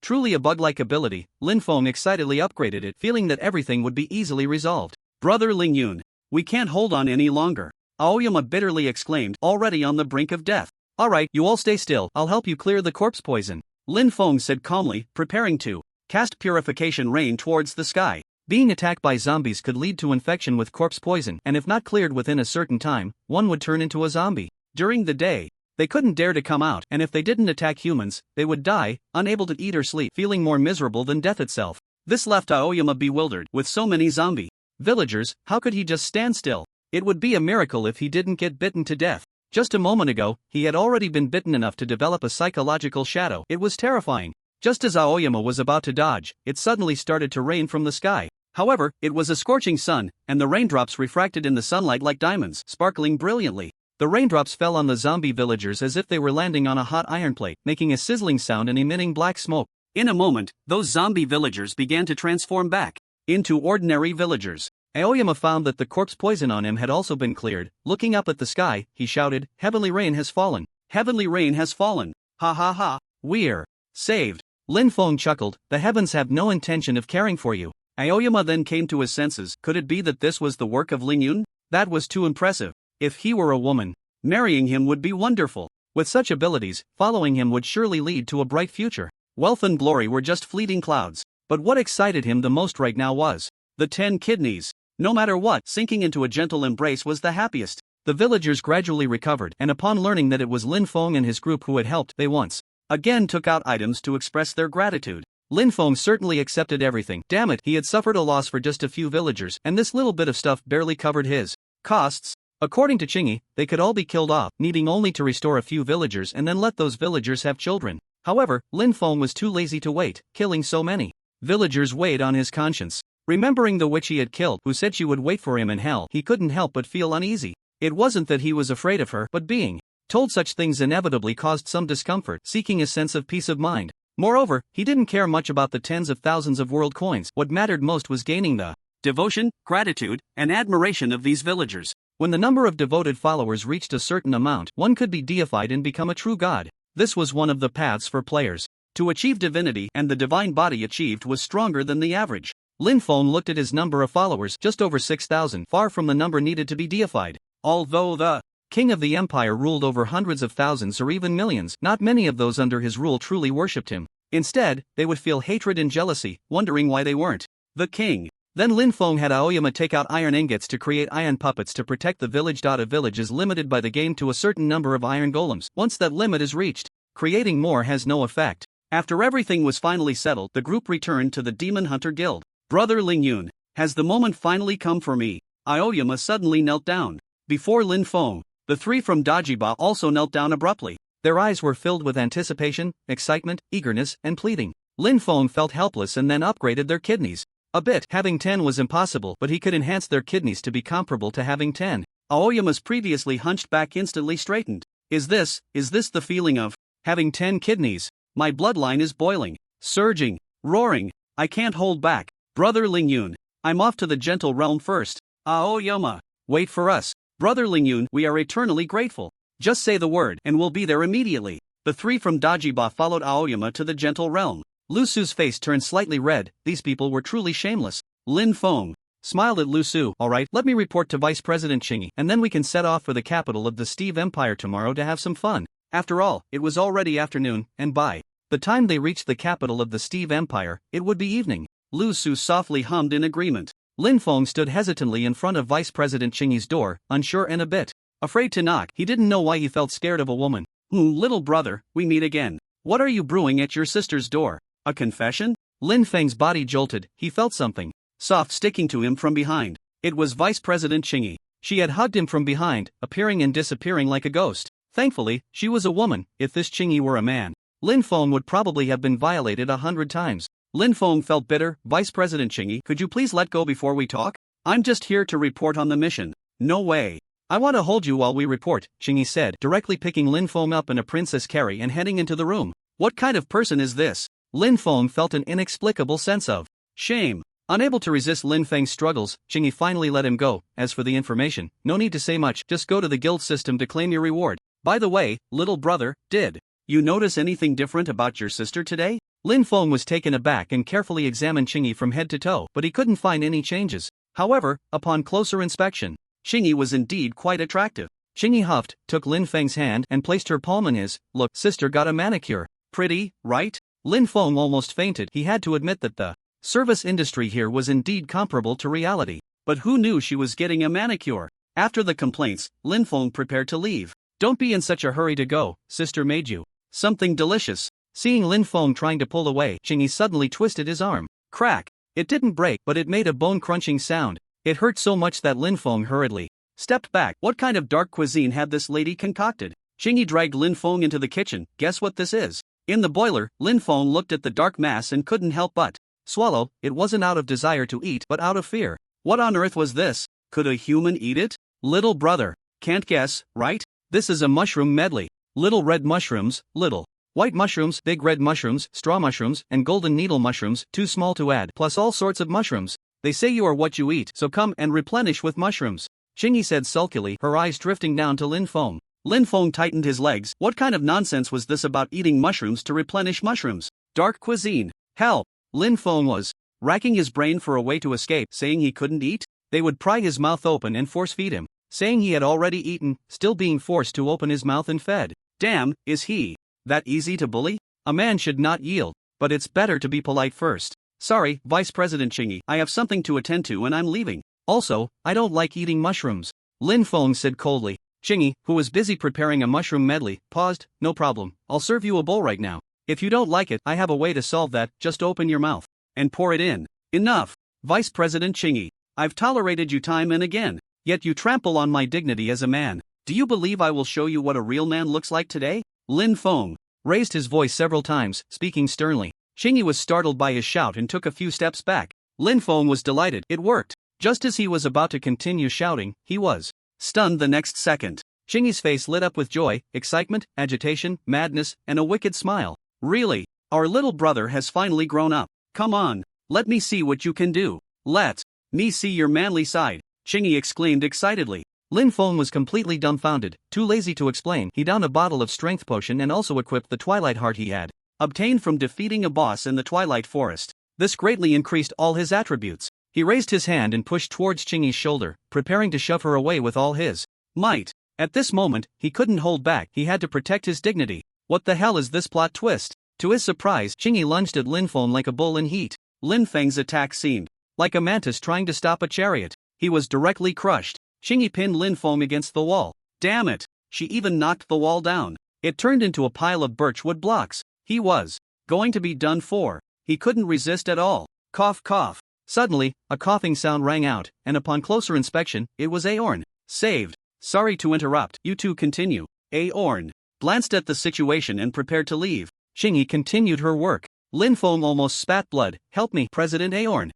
Truly a bug-like ability. Lin Feng excitedly upgraded it, feeling that everything would be easily resolved. Brother Ling Yun, we can't hold on any longer, Aoyama bitterly exclaimed, already on the brink of death. Alright, you all stay still, I'll help you clear the corpse poison, Lin Feng said calmly, preparing to cast Purification Rain towards the sky. Being attacked by zombies could lead to infection with corpse poison, and if not cleared within a certain time, one would turn into a zombie. During the day, they couldn't dare to come out, and if they didn't attack humans, they would die, unable to eat or sleep, feeling more miserable than death itself. This left Aoyama bewildered. With so many zombie villagers, how could he just stand still? It would be a miracle if he didn't get bitten to death. Just a moment ago, he had already been bitten enough to develop a psychological shadow. It was terrifying. Just as Aoyama was about to dodge, it suddenly started to rain from the sky. However, it was a scorching sun, and the raindrops refracted in the sunlight like diamonds, sparkling brilliantly. The raindrops fell on the zombie villagers as if they were landing on a hot iron plate, making a sizzling sound and emitting black smoke. In a moment, those zombie villagers began to transform back into ordinary villagers. Aoyama found that the corpse poison on him had also been cleared. Looking up at the sky, he shouted, "Heavenly rain has fallen! Heavenly rain has fallen! Ha ha ha! We're saved!" Lin Feng chuckled, "The heavens have no intention of caring for you." Aoyama then came to his senses. Could it be that this was the work of Ling Yun? That was too impressive. If he were a woman, marrying him would be wonderful. With such abilities, following him would surely lead to a bright future. Wealth and glory were just fleeting clouds. But what excited him the most right now was the 10 kidneys. No matter what, sinking into a gentle embrace was the happiest. The villagers gradually recovered, and upon learning that it was Lin Feng and his group who had helped, they once again took out items to express their gratitude. Lin Feng certainly accepted everything. Damn it, he had suffered a loss for just a few villagers, and this little bit of stuff barely covered his costs. According to Chingy, they could all be killed off, needing only to restore a few villagers and then let those villagers have children. However, Lin Feng was too lazy to wait. Killing so many villagers weighed on his conscience. Remembering the witch he had killed, who said she would wait for him in hell, he couldn't help but feel uneasy. It wasn't that he was afraid of her, but being told such things inevitably caused some discomfort, seeking a sense of peace of mind. Moreover, he didn't care much about the tens of thousands of world coins. What mattered most was gaining the devotion, gratitude, and admiration of these villagers. When the number of devoted followers reached a certain amount, one could be deified and become a true god. This was one of the paths for players to achieve divinity, and the divine body achieved was stronger than the average. Lin Feng looked at his number of followers, just over 6,000, far from the number needed to be deified. Although the king of the empire ruled over hundreds of thousands or even millions, not many of those under his rule truly worshipped him. Instead, they would feel hatred and jealousy, wondering why they weren't the king. Then Lin Feng had Aoyama take out iron ingots to create iron puppets to protect the village. A village is limited by the game to a certain number of iron golems. Once that limit is reached, creating more has no effect. After everything was finally settled, the group returned to the Demon Hunter Guild. Brother Ling Yun, has the moment finally come for me? Aoyama suddenly knelt down before Lin Feng. The three from Dajiba also knelt down abruptly. Their eyes were filled with anticipation, excitement, eagerness, and pleading. Lin Feng felt helpless and then upgraded their kidneys a bit. Having 10 was impossible, but he could enhance their kidneys to be comparable to having 10. Aoyama's previously hunched back instantly straightened. Is this the feeling of having 10 kidneys? My bloodline is boiling, surging, roaring. I can't hold back. Brother Ling Yun, I'm off to the gentle realm first. Aoyama, wait for us. Brother Ling Yun, we are eternally grateful. Just say the word, and we'll be there immediately. The three from Dajiba followed Aoyama to the gentle realm. Lu Su's face turned slightly red. These people were truly shameless. Lin Feng smiled at Lu Su. Alright, let me report to Vice President Chingy, and then we can set off for the capital of the Steve Empire tomorrow to have some fun. After all, it was already afternoon, and by the time they reached the capital of the Steve Empire, it would be evening. Lu Su softly hummed in agreement. Lin Feng stood hesitantly in front of Vice President Qingyi's door, unsure and a bit afraid to knock. He didn't know why he felt scared of a woman. Little brother, we meet again. What are you brewing at your sister's door? A confession? Lin Feng's body jolted. He felt something soft sticking to him from behind. It was Vice President Qingyi. She had hugged him from behind, appearing and disappearing like a ghost. Thankfully, she was a woman. If this Qingyi were a man, Lin Feng would probably have been violated 100 times. Lin Feng felt bitter. Vice President Qingyi, could you please let go before we talk? I'm just here to report on the mission. No way. I want to hold you while we report, Qingyi said, directly picking Lin Feng up in a princess carry and heading into the room. What kind of person is this? Lin Feng felt an inexplicable sense of shame. Unable to resist Lin Feng's struggles, Qingyi finally let him go. As for the information, no need to say much, just go to the guild system to claim your reward. By the way, little brother, did you notice anything different about your sister today? Lin Feng was taken aback and carefully examined Qingyi from head to toe, but he couldn't find any changes. However, upon closer inspection, Qingyi was indeed quite attractive. Qingyi huffed, took Lin Feng's hand and placed her palm in his. Look, sister got a manicure. Pretty, right? Lin Feng almost fainted. He had to admit that the service industry here was indeed comparable to reality. But who knew she was getting a manicure? After the complaints, Lin Feng prepared to leave. Don't be in such a hurry to go, sister made you something delicious. Seeing Lin Feng trying to pull away, Qingyi suddenly twisted his arm. Crack! It didn't break, but it made a bone-crunching sound. It hurt so much that Lin Feng hurriedly stepped back. What kind of dark cuisine had this lady concocted? Qingyi dragged Lin Feng into the kitchen. Guess what this is? In the boiler, Lin Feng looked at the dark mass and couldn't help but swallow. It wasn't out of desire to eat, but out of fear. What on earth was this? Could a human eat it? Little brother. Can't guess, right? This is a mushroom medley. Little red mushrooms, little white mushrooms, big red mushrooms, straw mushrooms, and golden needle mushrooms, too small to add, plus all sorts of mushrooms. They say you are what you eat, so come and replenish with mushrooms. Qingyi said sulkily, her eyes drifting down to Lin Feng. Lin Feng tightened his legs. What kind of nonsense was this about eating mushrooms to replenish mushrooms? Dark cuisine. Hell. Lin Feng was racking his brain for a way to escape, saying he couldn't eat. They would pry his mouth open and force-feed him, saying he had already eaten, still being forced to open his mouth and fed. Damn, is he that easy to bully? A man should not yield, but it's better to be polite first. Sorry, Vice President Qingyi, I have something to attend to and I'm leaving. Also, I don't like eating mushrooms. Lin Feng said coldly. Qingyi, who was busy preparing a mushroom medley, paused. No problem, I'll serve you a bowl right now. If you don't like it, I have a way to solve that. Just open your mouth and pour it in. Enough. Vice President Qingyi, I've tolerated you time and again, yet you trample on my dignity as a man. Do you believe I will show you what a real man looks like today? Lin Feng raised his voice several times, speaking sternly. Qingyi was startled by his shout and took a few steps back. Lin Feng was delighted. It worked. Just as he was about to continue shouting, he was stunned the next second. Qingyi's face lit up with joy, excitement, agitation, madness, and a wicked smile. Really? Our little brother has finally grown up. Come on, let me see what you can do. Let me see your manly side, Qingyi exclaimed excitedly. Lin Feng was completely dumbfounded, too lazy to explain. He downed a bottle of strength potion and also equipped the Twilight Heart he had obtained from defeating a boss in the Twilight Forest. This greatly increased all his attributes. He raised his hand and pushed towards Qingyi's shoulder, preparing to shove her away with all his might. At this moment, he couldn't hold back. He had to protect his dignity. What the hell is this plot twist? To his surprise, Qingyi lunged at Lin Feng like a bull in heat. Lin Feng's attack seemed like a mantis trying to stop a chariot. He was directly crushed. Qingyi pinned Lin Feng against the wall. Damn it! She even knocked the wall down. It turned into a pile of birchwood blocks. He was going to be done for. He couldn't resist at all. Cough cough. Suddenly, a coughing sound rang out, and upon closer inspection, it was Aorn. Saved. Sorry to interrupt, you two continue. Aorn glanced at the situation and prepared to leave. Qingyi continued her work. Lin Feng almost spat blood. Help me, President Aorn.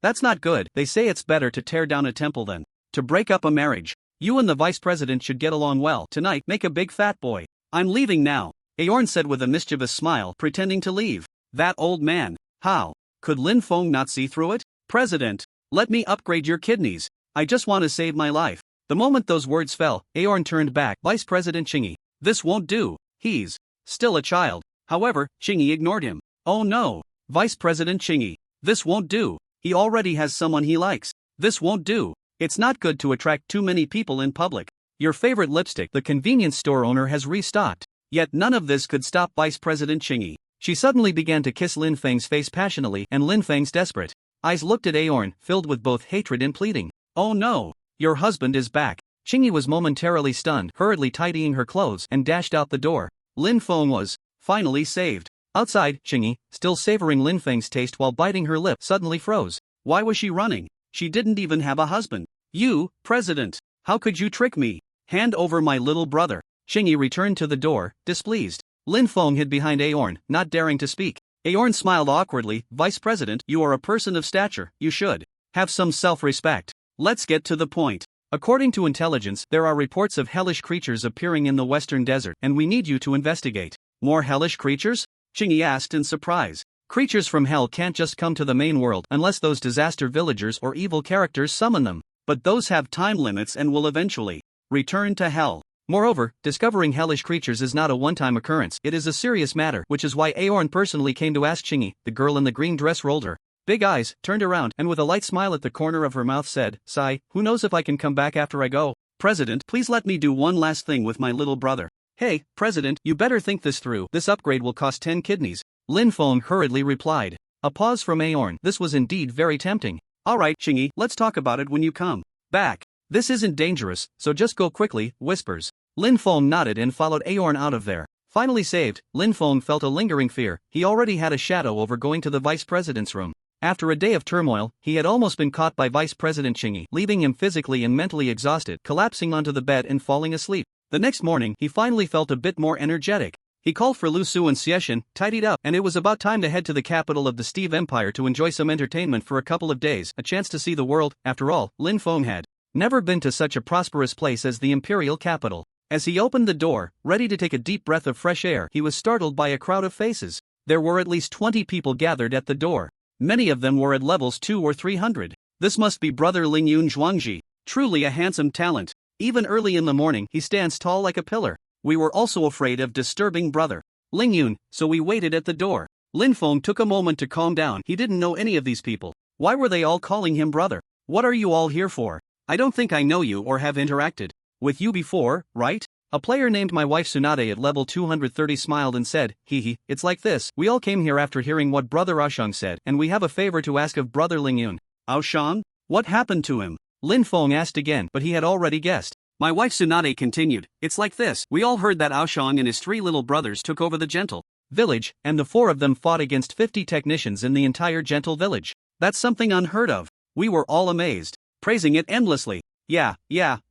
That's not good. They say it's better to tear down a temple than to break up a marriage. You and the vice president should get along well. Tonight, make a big fat boy. I'm leaving now, Aorn said with a mischievous smile, pretending to leave. That old man. How could Lin Feng not see through it? President, let me upgrade your kidneys. I just want to save my life. The moment those words fell, Aorn turned back. Vice President Qingyi, this won't do. He's still a child. However, Qingyi ignored him. Oh no, Vice President Qingyi, this won't do. He already has someone he likes. This won't do. It's not good to attract too many people in public. Your favorite lipstick the convenience store owner has restocked. Yet none of this could stop Vice President Qingyi. She suddenly began to kiss Lin Feng's face passionately, and Lin Feng's desperate eyes looked at Aorn, filled with both hatred and pleading. "Oh no! Your husband is back." Qingyi was momentarily stunned, hurriedly tidying her clothes, and dashed out the door. Lin Feng was finally saved. Outside, Qingyi, still savoring Lin Feng's taste while biting her lip, suddenly froze. Why was she running? She didn't even have a husband. "You, President! How could you trick me? Hand over my little brother." Qingyi returned to the door, displeased. Lin Feng hid behind Aorn, not daring to speak. Aorn smiled awkwardly. "Vice President, you are a person of stature, you should have some self-respect. Let's get to the point. According to intelligence, there are reports of hellish creatures appearing in the western desert, and we need you to investigate." "More hellish creatures?" Qingyi asked in surprise. "Creatures from hell can't just come to the main world unless those disaster villagers or evil characters summon them. But those have time limits and will eventually return to hell. Moreover, discovering hellish creatures is not a one-time occurrence, it is a serious matter, which is why Aorn personally came to ask Qingyi." The girl in the green dress rolled her big eyes, turned around, and with a light smile at the corner of her mouth said, "Sigh, who knows if I can come back after I go. President, please let me do one last thing with my little brother." "Hey, President, you better think this through. This upgrade will cost 10 kidneys." Lin Feng hurriedly replied. A pause from Aorn. This was indeed very tempting. "Alright, Qingyi, let's talk about it when you come back. This isn't dangerous, so just go quickly," whispers. Lin Feng nodded and followed Aorn out of there. Finally saved, Lin Feng felt a lingering fear. He already had a shadow over going to the vice president's room. After a day of turmoil, he had almost been caught by Vice President Qingyi, leaving him physically and mentally exhausted, collapsing onto the bed and falling asleep. The next morning, he finally felt a bit more energetic. He called for Lu Su and Xieshen, tidied up, and it was about time to head to the capital of the Steve Empire to enjoy some entertainment for a couple of days, a chance to see the world. After all, Lin Feng had never been to such a prosperous place as the imperial capital. As he opened the door, ready to take a deep breath of fresh air, he was startled by a crowd of faces. There were at least 20 people gathered at the door. Many of them were at levels 2 or 300. This must be Brother Lingyun Zhuangji, truly a handsome talent. Even early in the morning, he stands tall like a pillar. We were also afraid of disturbing Brother Lingyun, so we waited at the door. Lin Feng took a moment to calm down. He didn't know any of these people. Why were they all calling him brother? "What are you all here for? I don't think I know you or have interacted with you before, right?" A player named My Wife Tsunade at level 230 smiled and said, "Hee, it's like this. We all came here after hearing what Brother Aoshang said, and we have a favor to ask of Brother Lingyun." "Aoshang? What happened to him?" Lin Feng asked again, but he had already guessed. My Wife Tsunade continued, "It's like this. We all heard that Aoshang and his 3 little brothers took over the Gentle village, and the 4 of them fought against 50 technicians in the entire Gentle village. That's something unheard of." We were all amazed, praising it endlessly. Yeah,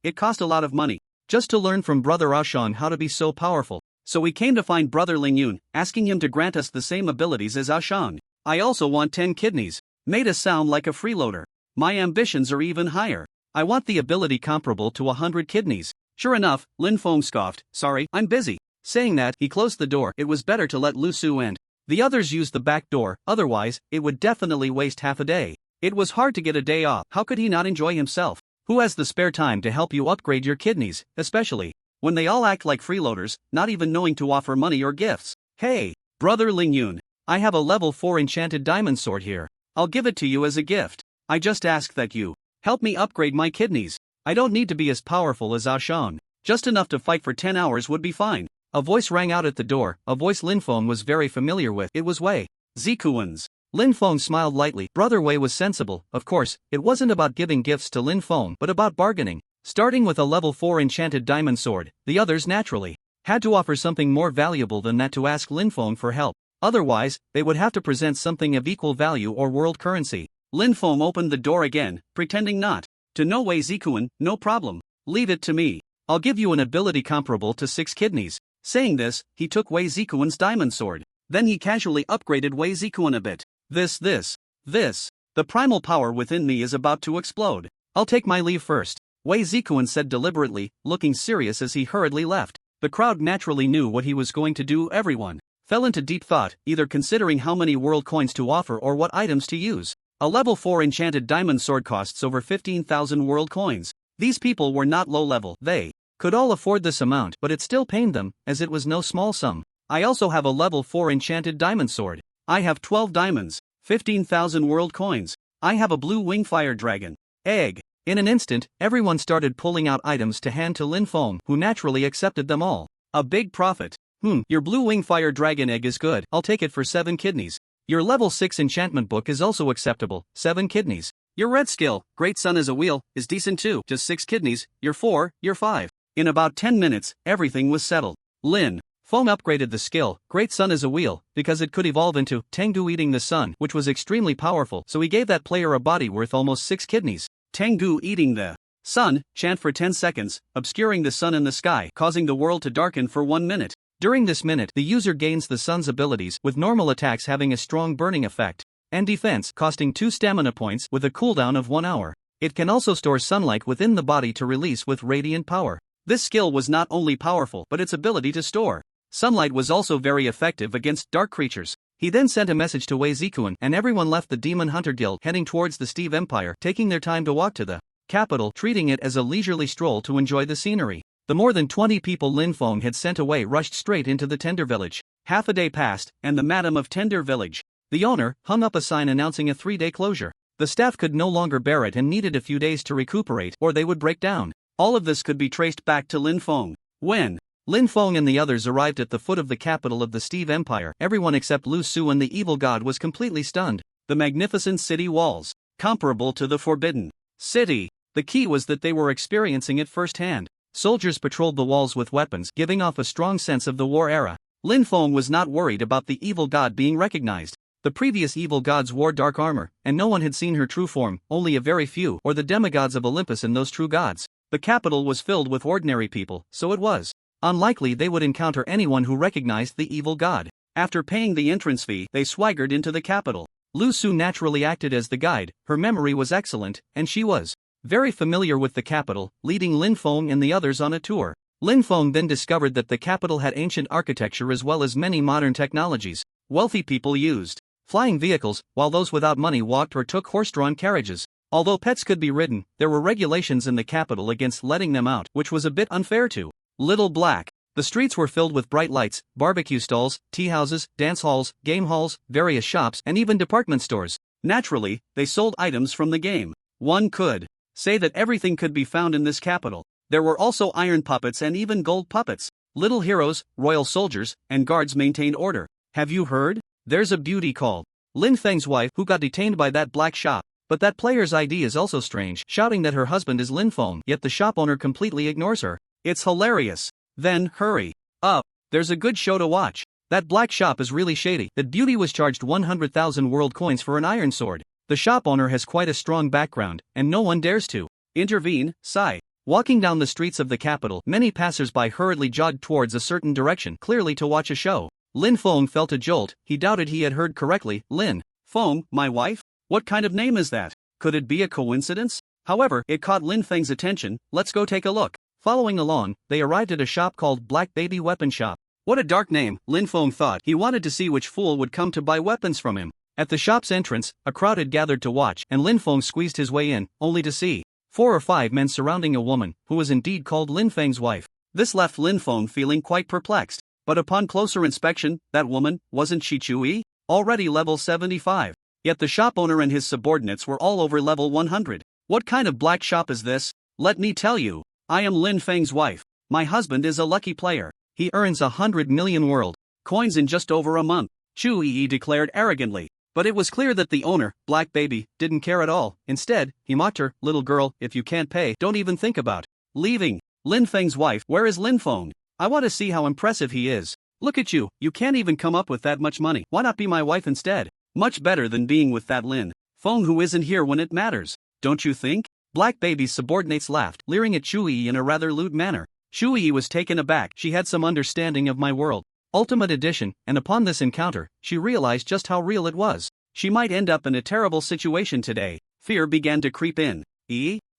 it cost a lot of money just to learn from Brother Aoshang how to be so powerful. So we came to find Brother Lingyun, asking him to grant us the same abilities as Aoshang. I also want 10 kidneys. Made us sound like a freeloader. My ambitions are even higher. I want the ability comparable to 100 kidneys. Sure enough, Lin Feng scoffed, "Sorry, I'm busy." Saying that, he closed the door. It was better to let Lu Su and the others use the back door, otherwise, it would definitely waste half a day. It was hard to get a day off. How could he not enjoy himself? Who has the spare time to help you upgrade your kidneys, especially when they all act like freeloaders, not even knowing to offer money or gifts? "Hey, Brother Lingyun, I have a level 4 enchanted diamond sword here. I'll give it to you as a gift. I just ask that you help me upgrade my kidneys. I don't need to be as powerful as Aoshang. Just enough to fight for 10 hours would be fine." A voice rang out at the door, a voice Lin Feng was very familiar with. It was Wei Zikuan's. Lin Feng smiled lightly. Brother Wei was sensible. Of course, it wasn't about giving gifts to Lin Feng, but about bargaining. Starting with a level 4 enchanted diamond sword, the others naturally had to offer something more valuable than that to ask Lin Feng for help. Otherwise, they would have to present something of equal value or world currency. Lin Feng opened the door again, pretending not to know Wei Zikuan. "No problem. Leave it to me. I'll give you an ability comparable to 6 kidneys." Saying this, he took Wei Zikuan's diamond sword. Then he casually upgraded Wei Zikuan a bit. This. The primal power within me is about to explode. I'll take my leave first," Wei Zikuan said deliberately, looking serious as he hurriedly left. The crowd naturally knew what he was going to do. Everyone fell into deep thought, either considering how many world coins to offer or what items to use. A level 4 enchanted diamond sword costs over 15,000 world coins. These people were not low level. They could all afford this amount, but it still pained them, as it was no small sum. "I also have a level 4 enchanted diamond sword. I have 12 diamonds, 15,000 world coins. I have a blue wing fire dragon egg." In an instant, everyone started pulling out items to hand to Lin Feng, who naturally accepted them all. A big profit. Your blue wing fire dragon egg is good, I'll take it for 7 kidneys. Your level 6 enchantment book is also acceptable, 7 kidneys. Your red skill, Great Sun as a wheel, is decent too, just 6 kidneys, you're 4, you're 5. In about 10 minutes, everything was settled. Lin Feng upgraded the skill, Great Sun as a wheel, because it could evolve into Tengu eating the sun, which was extremely powerful, so he gave that player a body worth almost 6 kidneys. Tengu eating the sun, chant for 10 seconds, obscuring the sun in the sky, causing the world to darken for 1 minute. During this minute, the user gains the sun's abilities, with normal attacks having a strong burning effect, and defense costing 2 stamina points with a cooldown of 1 hour. It can also store sunlight within the body to release with radiant power. This skill was not only powerful, but its ability to store sunlight was also very effective against dark creatures. He then sent a message to Wei Zikuan, and everyone left the Demon Hunter Guild heading towards the Steve Empire, taking their time to walk to the capital, treating it as a leisurely stroll to enjoy the scenery. The more than 20 people Lin Feng had sent away rushed straight into the Tender Village. Half a day passed, and the Madam of Tender Village, the owner, hung up a sign announcing a 3-day closure. The staff could no longer bear it and needed a few days to recuperate, or they would break down. All of this could be traced back to Lin Feng. When Lin Feng and the others arrived at the foot of the capital of the Steve Empire, everyone except Lu Su and the evil god was completely stunned. The magnificent city walls, comparable to the Forbidden City. The key was that they were experiencing it firsthand. Soldiers patrolled the walls with weapons, giving off a strong sense of the war era. Lin Feng was not worried about the evil god being recognized. The previous evil gods wore dark armor, and no one had seen her true form, only a very few, or the demigods of Olympus and those true gods. The capital was filled with ordinary people, so it was unlikely they would encounter anyone who recognized the evil god. After paying the entrance fee, they swaggered into the capital. Lu Su naturally acted as the guide, her memory was excellent, and she was very familiar with the capital, leading Lin Feng and the others on a tour. Lin Feng then discovered that the capital had ancient architecture as well as many modern technologies. Wealthy people used flying vehicles, while those without money walked or took horse-drawn carriages. Although pets could be ridden, there were regulations in the capital against letting them out, which was a bit unfair to Little Black. The streets were filled with bright lights, barbecue stalls, tea houses, dance halls, game halls, various shops, and even department stores. Naturally, they sold items from the game. One could say that everything could be found in this capital. There were also iron puppets and even gold puppets. Little heroes, royal soldiers, and guards maintained order. Have you heard? There's a beauty called Lin Feng's wife who got detained by that black shop. But that player's ID is also strange, shouting that her husband is Lin Feng, yet the shop owner completely ignores her. It's hilarious. Then, hurry up, there's a good show to watch. That black shop is really shady. That beauty was charged 100,000 world coins for an iron sword. The shop owner has quite a strong background, and no one dares to intervene. Sigh. Walking down the streets of the capital, many passers-by hurriedly jogged towards a certain direction, clearly to watch a show. Lin Feng felt a jolt. He doubted he had heard correctly. Lin Feng, my wife? What kind of name is that? Could it be a coincidence? However, it caught Lin Feng's attention. Let's go take a look. Following along, they arrived at a shop called Black Baby Weapon Shop. What a dark name, Lin Feng thought. He wanted to see which fool would come to buy weapons from him. At the shop's entrance, a crowd had gathered to watch, and Lin Feng squeezed his way in, only to see 4 or 5 men surrounding a woman, who was indeed called Lin Feng's wife. This left Lin Feng feeling quite perplexed. But upon closer inspection, that woman, wasn't she Chui? Already level 75. Yet the shop owner and his subordinates were all over level 100. What kind of black shop is this? Let me tell you. I am Lin Feng's wife. My husband is a lucky player. He earns 100 million world coins in just over a month, Chu Yi declared arrogantly. But it was clear that the owner, Black Baby, didn't care at all. Instead, he mocked her. Little girl, if you can't pay, don't even think about leaving. Lin Feng's wife, where is Lin Feng? I want to see how impressive he is. Look at you can't even come up with that much money. Why not be my wife instead? Much better than being with that Lin Feng who isn't here when it matters. Don't you think? Black Baby's subordinates laughed, leering at Chui in a rather lewd manner. Chui was taken aback. She had some understanding of my world. Ultimate Edition, and upon this encounter, she realized just how real it was. She might end up in a terrible situation today. Fear began to creep in.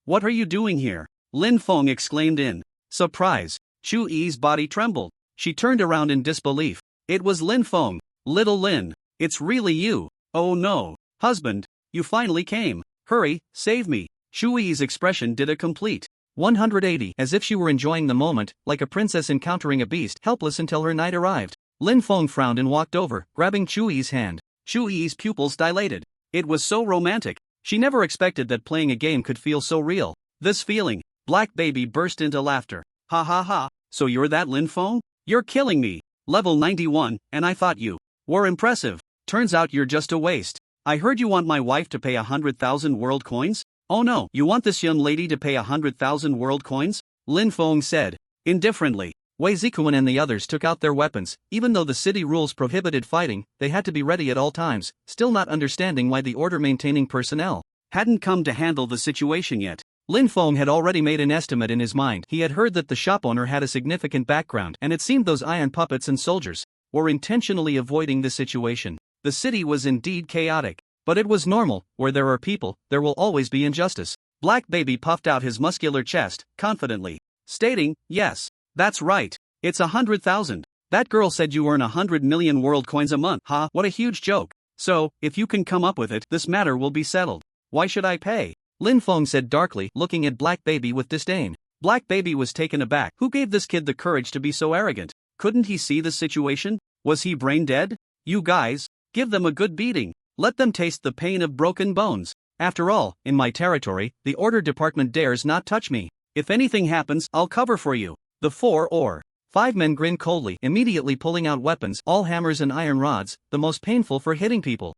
What are you doing here? Lin Feng exclaimed in surprise. Chui's body trembled. She turned around in disbelief. It was Lin Feng. Little Lin. It's really you. Oh no. Husband. You finally came. Hurry, save me. Chui's expression did a complete 180, as if she were enjoying the moment, like a princess encountering a beast, helpless until her knight arrived. Lin Feng frowned and walked over, grabbing Chui's hand. Chui's pupils dilated. It was so romantic. She never expected that playing a game could feel so real. This feeling. Black Baby burst into laughter. Ha ha ha, so you're that Lin Feng? You're killing me. Level 91, and I thought you were impressive. Turns out you're just a waste. I heard you want my wife to pay 100,000 world coins? Oh no, you want this young lady to pay 100,000 world coins? Lin Feng said. Indifferently. Wei Zikuan and the others took out their weapons. Even though the city rules prohibited fighting, they had to be ready at all times, still not understanding why the order-maintaining personnel hadn't come to handle the situation yet. Lin Feng had already made an estimate in his mind. He had heard that the shop owner had a significant background, and it seemed those iron puppets and soldiers were intentionally avoiding the situation. The city was indeed chaotic, but it was normal. Where there are people, there will always be injustice. Black Baby puffed out his muscular chest, confidently, stating, yes, that's right, it's 100,000. That girl said you earn 100 million world coins a month. Ha, what a huge joke. So, if you can come up with it, this matter will be settled. Why should I pay? Lin Feng said darkly, looking at Black Baby with disdain. Black Baby was taken aback. Who gave this kid the courage to be so arrogant? Couldn't he see the situation? Was he brain dead? You guys, give them a good beating. Let them taste the pain of broken bones. After all, in my territory, the order department dares not touch me. If anything happens, I'll cover for you. The 4 or 5 men grinned coldly, immediately pulling out weapons, all hammers and iron rods, the most painful for hitting people.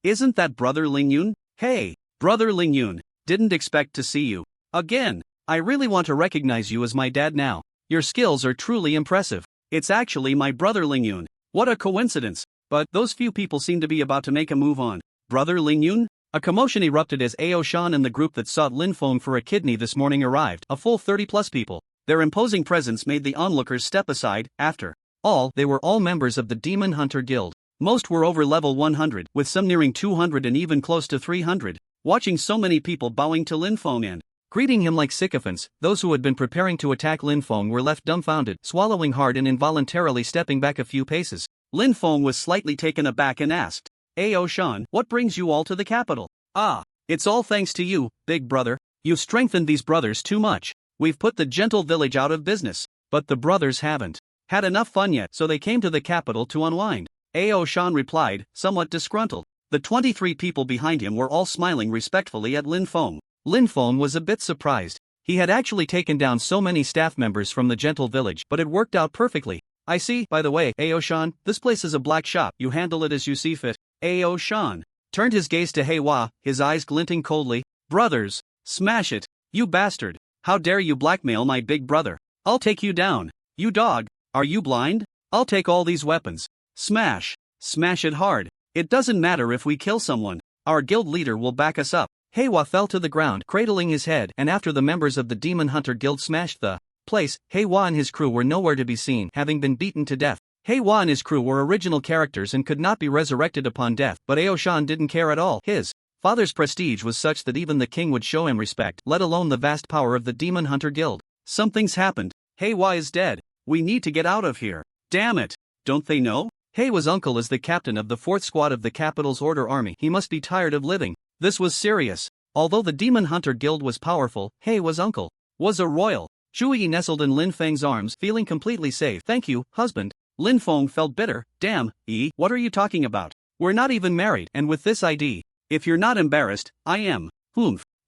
Isn't that Brother Ling Yun? Hey, Brother Ling Yun, didn't expect to see you again. I really want to recognize you as my dad now. Your skills are truly impressive. It's actually my brother Ling Yun. What a coincidence. But those few people seem to be about to make a move on Brother Ling Yun. A commotion erupted as Ao Shan and the group that sought Lin Feng for a kidney this morning arrived, a full 30+ people. Their imposing presence made the onlookers step aside. After all, they were all members of the Demon Hunter Guild. Most were over level 100, with some nearing 200 and even close to 300. Watching so many people bowing to Lin Feng and greeting him like sycophants, those who had been preparing to attack Lin Feng were left dumbfounded, swallowing hard and involuntarily stepping back a few paces. Lin Feng was slightly taken aback and asked, Ao Shan, what brings you all to the capital? Ah, it's all thanks to you, big brother. You've strengthened these brothers too much. We've put the gentle village out of business. But the brothers haven't had enough fun yet, so they came to the capital to unwind. Ao Shan replied, somewhat disgruntled. The 23 people behind him were all smiling respectfully at Lin Feng. Lin Feng was a bit surprised. He had actually taken down so many staff members from the gentle village, but it worked out perfectly. I see, by the way, Ao Shan, this place is a black shop. You handle it as you see fit. Ao Shan turned his gaze to Heiwa, his eyes glinting coldly. Brothers, smash it, you bastard. How dare you blackmail my big brother? I'll take you down. You dog, are you blind? I'll take all these weapons. Smash. Smash it hard. It doesn't matter if we kill someone. Our guild leader will back us up. Heiwa fell to the ground, cradling his head, and after the members of the Demon Hunter Guild smashed the place, Heiwa and his crew were nowhere to be seen, having been beaten to death. Heiwa and his crew were original characters and could not be resurrected upon death, but Ao Shan didn't care at all. His father's prestige was such that even the king would show him respect, let alone the vast power of the Demon Hunter Guild. Something's happened. Heiwa is dead. We need to get out of here. Damn it. Don't they know? Heiwa's uncle is the captain of the 4th squad of the capital's order army. He must be tired of living. This was serious. Although the Demon Hunter Guild was powerful, Heiwa's uncle was a royal. Shuyi nestled in Lin Feng's arms, feeling completely safe. Thank you, husband. Lin Feng felt bitter. Damn, what are you talking about? We're not even married, and with this ID. If you're not embarrassed, I am.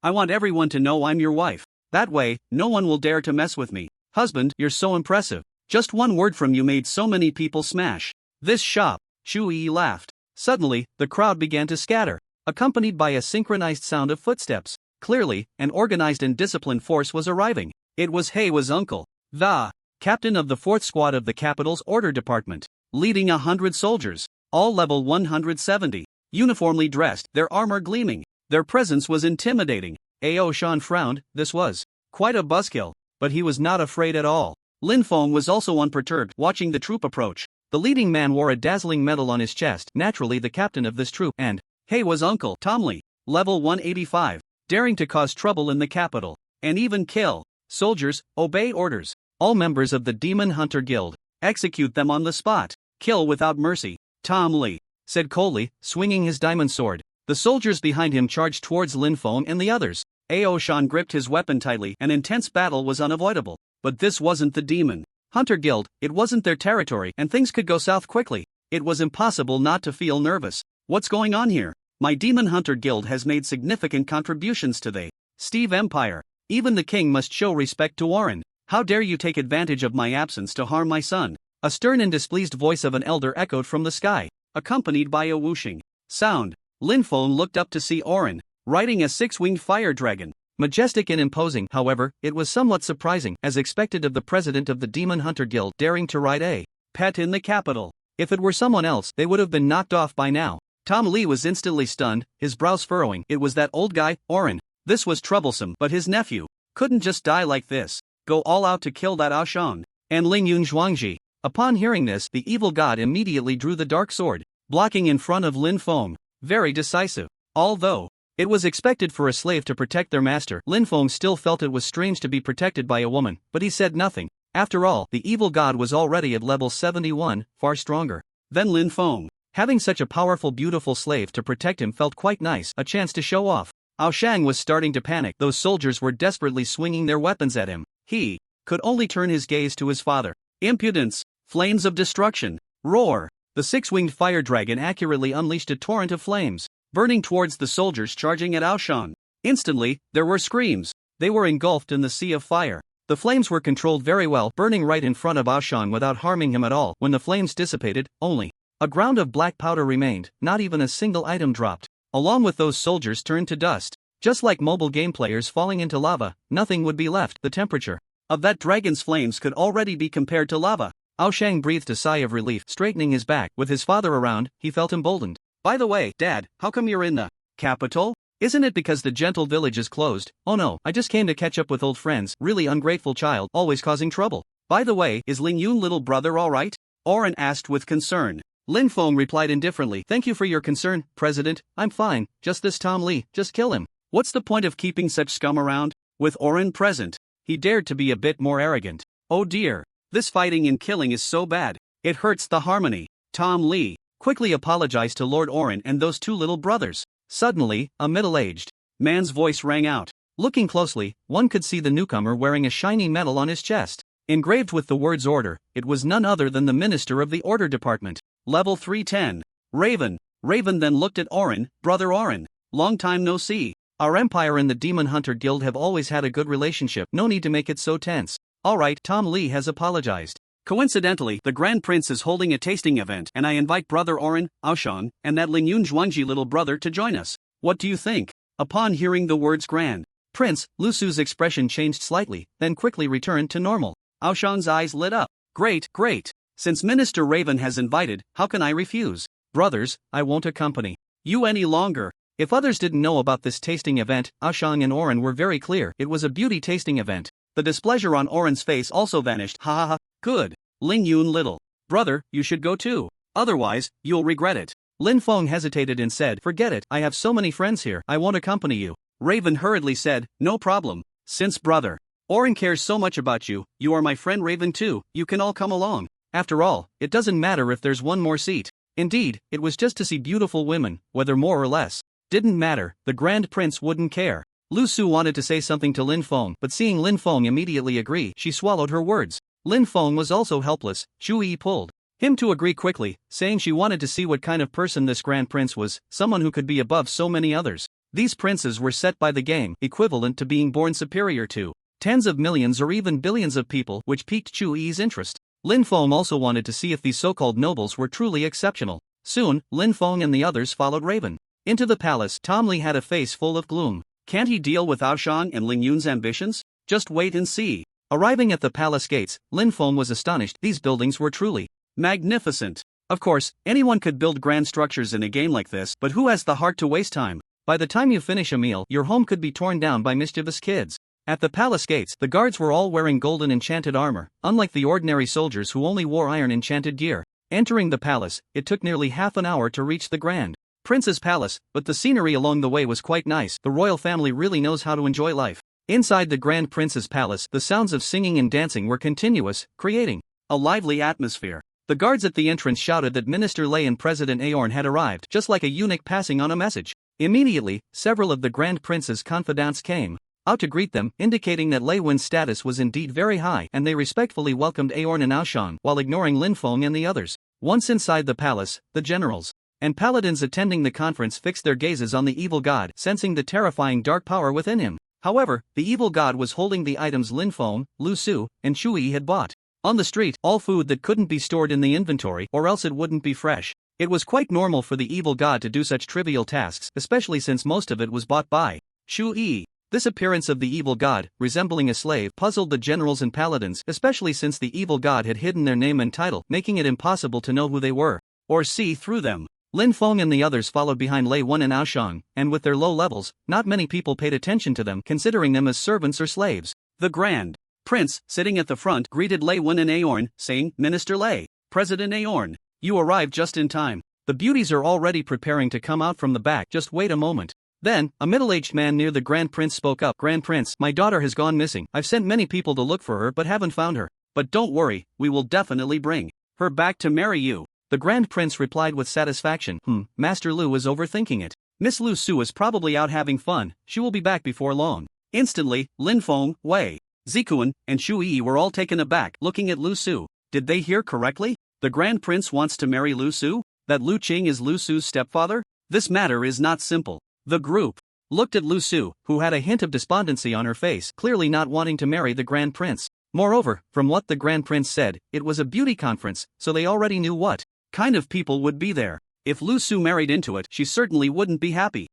I want everyone to know I'm your wife. That way, no one will dare to mess with me. Husband, you're so impressive. Just one word from you made so many people smash this shop. Shuyi laughed. Suddenly, the crowd began to scatter, accompanied by a synchronized sound of footsteps. Clearly, an organized and disciplined force was arriving. It was Heiwa's uncle, the captain of the 4th squad of the capital's order department, leading 100 soldiers, all level 170, uniformly dressed, their armor gleaming. Their presence was intimidating. Ao Shan frowned. This was quite a buzzkill, but he was not afraid at all. Lin Feng was also unperturbed, watching the troop approach. The leading man wore a dazzling medal on his chest, naturally the captain of this troop, and Heiwa's uncle, Tom Lee, level 185, daring to cause trouble in the capital, and even kill. Soldiers, obey orders. All members of the Demon Hunter Guild, execute them on the spot. Kill without mercy. Tom Lee said coldly, swinging his diamond sword. The soldiers behind him charged towards Lin Feng and the others. Ao Shan gripped his weapon tightly. An intense battle was unavoidable. But this wasn't the Demon Hunter Guild, it wasn't their territory, and things could go south quickly. It was impossible not to feel nervous. What's going on here? My Demon Hunter Guild has made significant contributions to the Steve Empire. Even the king must show respect to Warren. How dare you take advantage of my absence to harm my son? A stern and displeased voice of an elder echoed from the sky, accompanied by a whooshing sound. Lin Feng looked up to see Orin, riding a six-winged fire dragon. Majestic and imposing, however, it was somewhat surprising, as expected of the president of the Demon Hunter Guild daring to ride a pet in the capital. If it were someone else, they would have been knocked off by now. Tom Lee was instantly stunned, his brows furrowing. It was that old guy, Orin. This was troublesome, but his nephew couldn't just die like this. Go all out to kill that Aoshan and Ling Yun Zhuangji. Upon hearing this, the evil god immediately drew the dark sword, blocking in front of Lin Feng. Very decisive. Although it was expected for a slave to protect their master, Lin Feng still felt it was strange to be protected by a woman, but he said nothing. After all, the evil god was already at level 71, far stronger than Lin Feng. Having such a powerful beautiful slave to protect him felt quite nice, a chance to show off. Aoshang was starting to panic. Those soldiers were desperately swinging their weapons at him. He could only turn his gaze to his father. Impudence! Flames of destruction! Roar! The six-winged fire dragon accurately unleashed a torrent of flames, burning towards the soldiers charging at Aoshan. Instantly, there were screams. They were engulfed in the sea of fire. The flames were controlled very well, burning right in front of Aoshan without harming him at all. When the flames dissipated, only a ground of black powder remained, not even a single item dropped. Along with those soldiers turned to dust. Just like mobile game players falling into lava, nothing would be left. The temperature of that dragon's flames could already be compared to lava. Aoshang breathed a sigh of relief, straightening his back. With his father around, he felt emboldened. By the way, Dad, how come you're in the capital? Isn't it because the gentle village is closed? Oh no, I just came to catch up with old friends. Really ungrateful child, always causing trouble. By the way, is Ling Yun little brother alright? Orin asked with concern. Lin Feng replied indifferently. Thank you for your concern, President. I'm fine. Just this Tom Lee, just kill him. What's the point of keeping such scum around? With Orin present, he dared to be a bit more arrogant. Oh dear. This fighting and killing is so bad. It hurts the harmony. Tom Lee quickly apologized to Lord Orin and those two little brothers. Suddenly, a middle-aged man's voice rang out. Looking closely, one could see the newcomer wearing a shiny medal on his chest. Engraved with the words order, it was none other than the minister of the order department. Level 310. Raven. Raven then looked at Orin. Brother Orin. Long time no see. Our empire and the Demon Hunter Guild have always had a good relationship. No need to make it so tense. Alright, Tom Lee has apologized. Coincidentally, the Grand Prince is holding a tasting event and I invite Brother Orin, Aoshan, and that Ling Yun Zhuangji little brother to join us. What do you think? Upon hearing the words Grand Prince, Lu Su's expression changed slightly, then quickly returned to normal. Aoshan's eyes lit up. Great, great. Since Minister Raven has invited, how can I refuse? Brothers, I won't accompany you any longer. If others didn't know about this tasting event, Aoshan and Orin were very clear. It was a beauty tasting event. The displeasure on Orin's face also vanished. Ha ha ha. Good. Ling Yun little brother, you should go too. Otherwise, you'll regret it. Lin Feng hesitated and said, forget it, I have so many friends here, I won't accompany you. Raven hurriedly said, no problem. Since Brother Orin cares so much about you, you are my friend Raven too, you can all come along. After all, it doesn't matter if there's one more seat. Indeed, it was just to see beautiful women, whether more or less. Didn't matter, the Grand Prince wouldn't care. Lu Su wanted to say something to Lin Feng, but seeing Lin Feng immediately agree, she swallowed her words. Lin Feng was also helpless. Chu Yi pulled him to agree quickly, saying she wanted to see what kind of person this Grand Prince was, someone who could be above so many others. These princes were set by the game, equivalent to being born superior to tens of millions or even billions of people, which piqued Chu Yi's interest. Lin Feng also wanted to see if these so-called nobles were truly exceptional. Soon, Lin Feng and the others followed Raven into the palace. Tom Lee had a face full of gloom. Can't he deal with Aoshan and Ling Yun's ambitions? Just wait and see. Arriving at the palace gates, Lin Feng was astonished. These buildings were truly magnificent. Of course, anyone could build grand structures in a game like this, but who has the heart to waste time? By the time you finish a meal, your home could be torn down by mischievous kids. At the palace gates, the guards were all wearing golden enchanted armor, unlike the ordinary soldiers who only wore iron enchanted gear. Entering the palace, it took nearly half an hour to reach the Grand Prince's palace, but the scenery along the way was quite nice. The royal family really knows how to enjoy life. Inside the Grand Prince's palace, the sounds of singing and dancing were continuous, creating a lively atmosphere. The guards at the entrance shouted that Minister Lei and President Aorn had arrived, just like a eunuch passing on a message. Immediately, several of the Grand Prince's confidants came out to greet them, indicating that Lei Wen's status was indeed very high, and they respectfully welcomed Aorn and Aoshan, while ignoring Lin Feng and the others. Once inside the palace, the generals and paladins attending the conference fixed their gazes on the evil god, sensing the terrifying dark power within him. However, the evil god was holding the items Lin Feng, Lu Su, and Chu Yi had bought. On the street, all food that couldn't be stored in the inventory or else it wouldn't be fresh. It was quite normal for the evil god to do such trivial tasks, especially since most of it was bought by Shu Yi. This appearance of the evil god, resembling a slave, puzzled the generals and paladins, especially since the evil god had hidden their name and title, making it impossible to know who they were, or see through them. Lin Feng and the others followed behind Lei Wen and Aoshang, and with their low levels, not many people paid attention to them, considering them as servants or slaves. The Grand Prince, sitting at the front, greeted Lei Wen and Aorn, saying, "Minister Lei, President Aorn, you arrived just in time. The beauties are already preparing to come out from the back, just wait a moment." Then, a middle-aged man near the Grand Prince spoke up. "Grand Prince, my daughter has gone missing. I've sent many people to look for her but haven't found her. But don't worry, we will definitely bring her back to marry you." The Grand Prince replied with satisfaction, Master Lu is overthinking it. Miss Lu Su is probably out having fun, she will be back before long. Instantly, Lin Feng, Wei Zikuan, and Shu Yi were all taken aback, looking at Lu Su. Did they hear correctly? The Grand Prince wants to marry Lu Su? That Lu Qing is Lu Su's stepfather? This matter is not simple. The group looked at Lu Su, who had a hint of despondency on her face, clearly not wanting to marry the Grand Prince. Moreover, from what the Grand Prince said, it was a beauty conference, so they already knew what kind of people would be there. If Lu Su married into it, she certainly wouldn't be happy.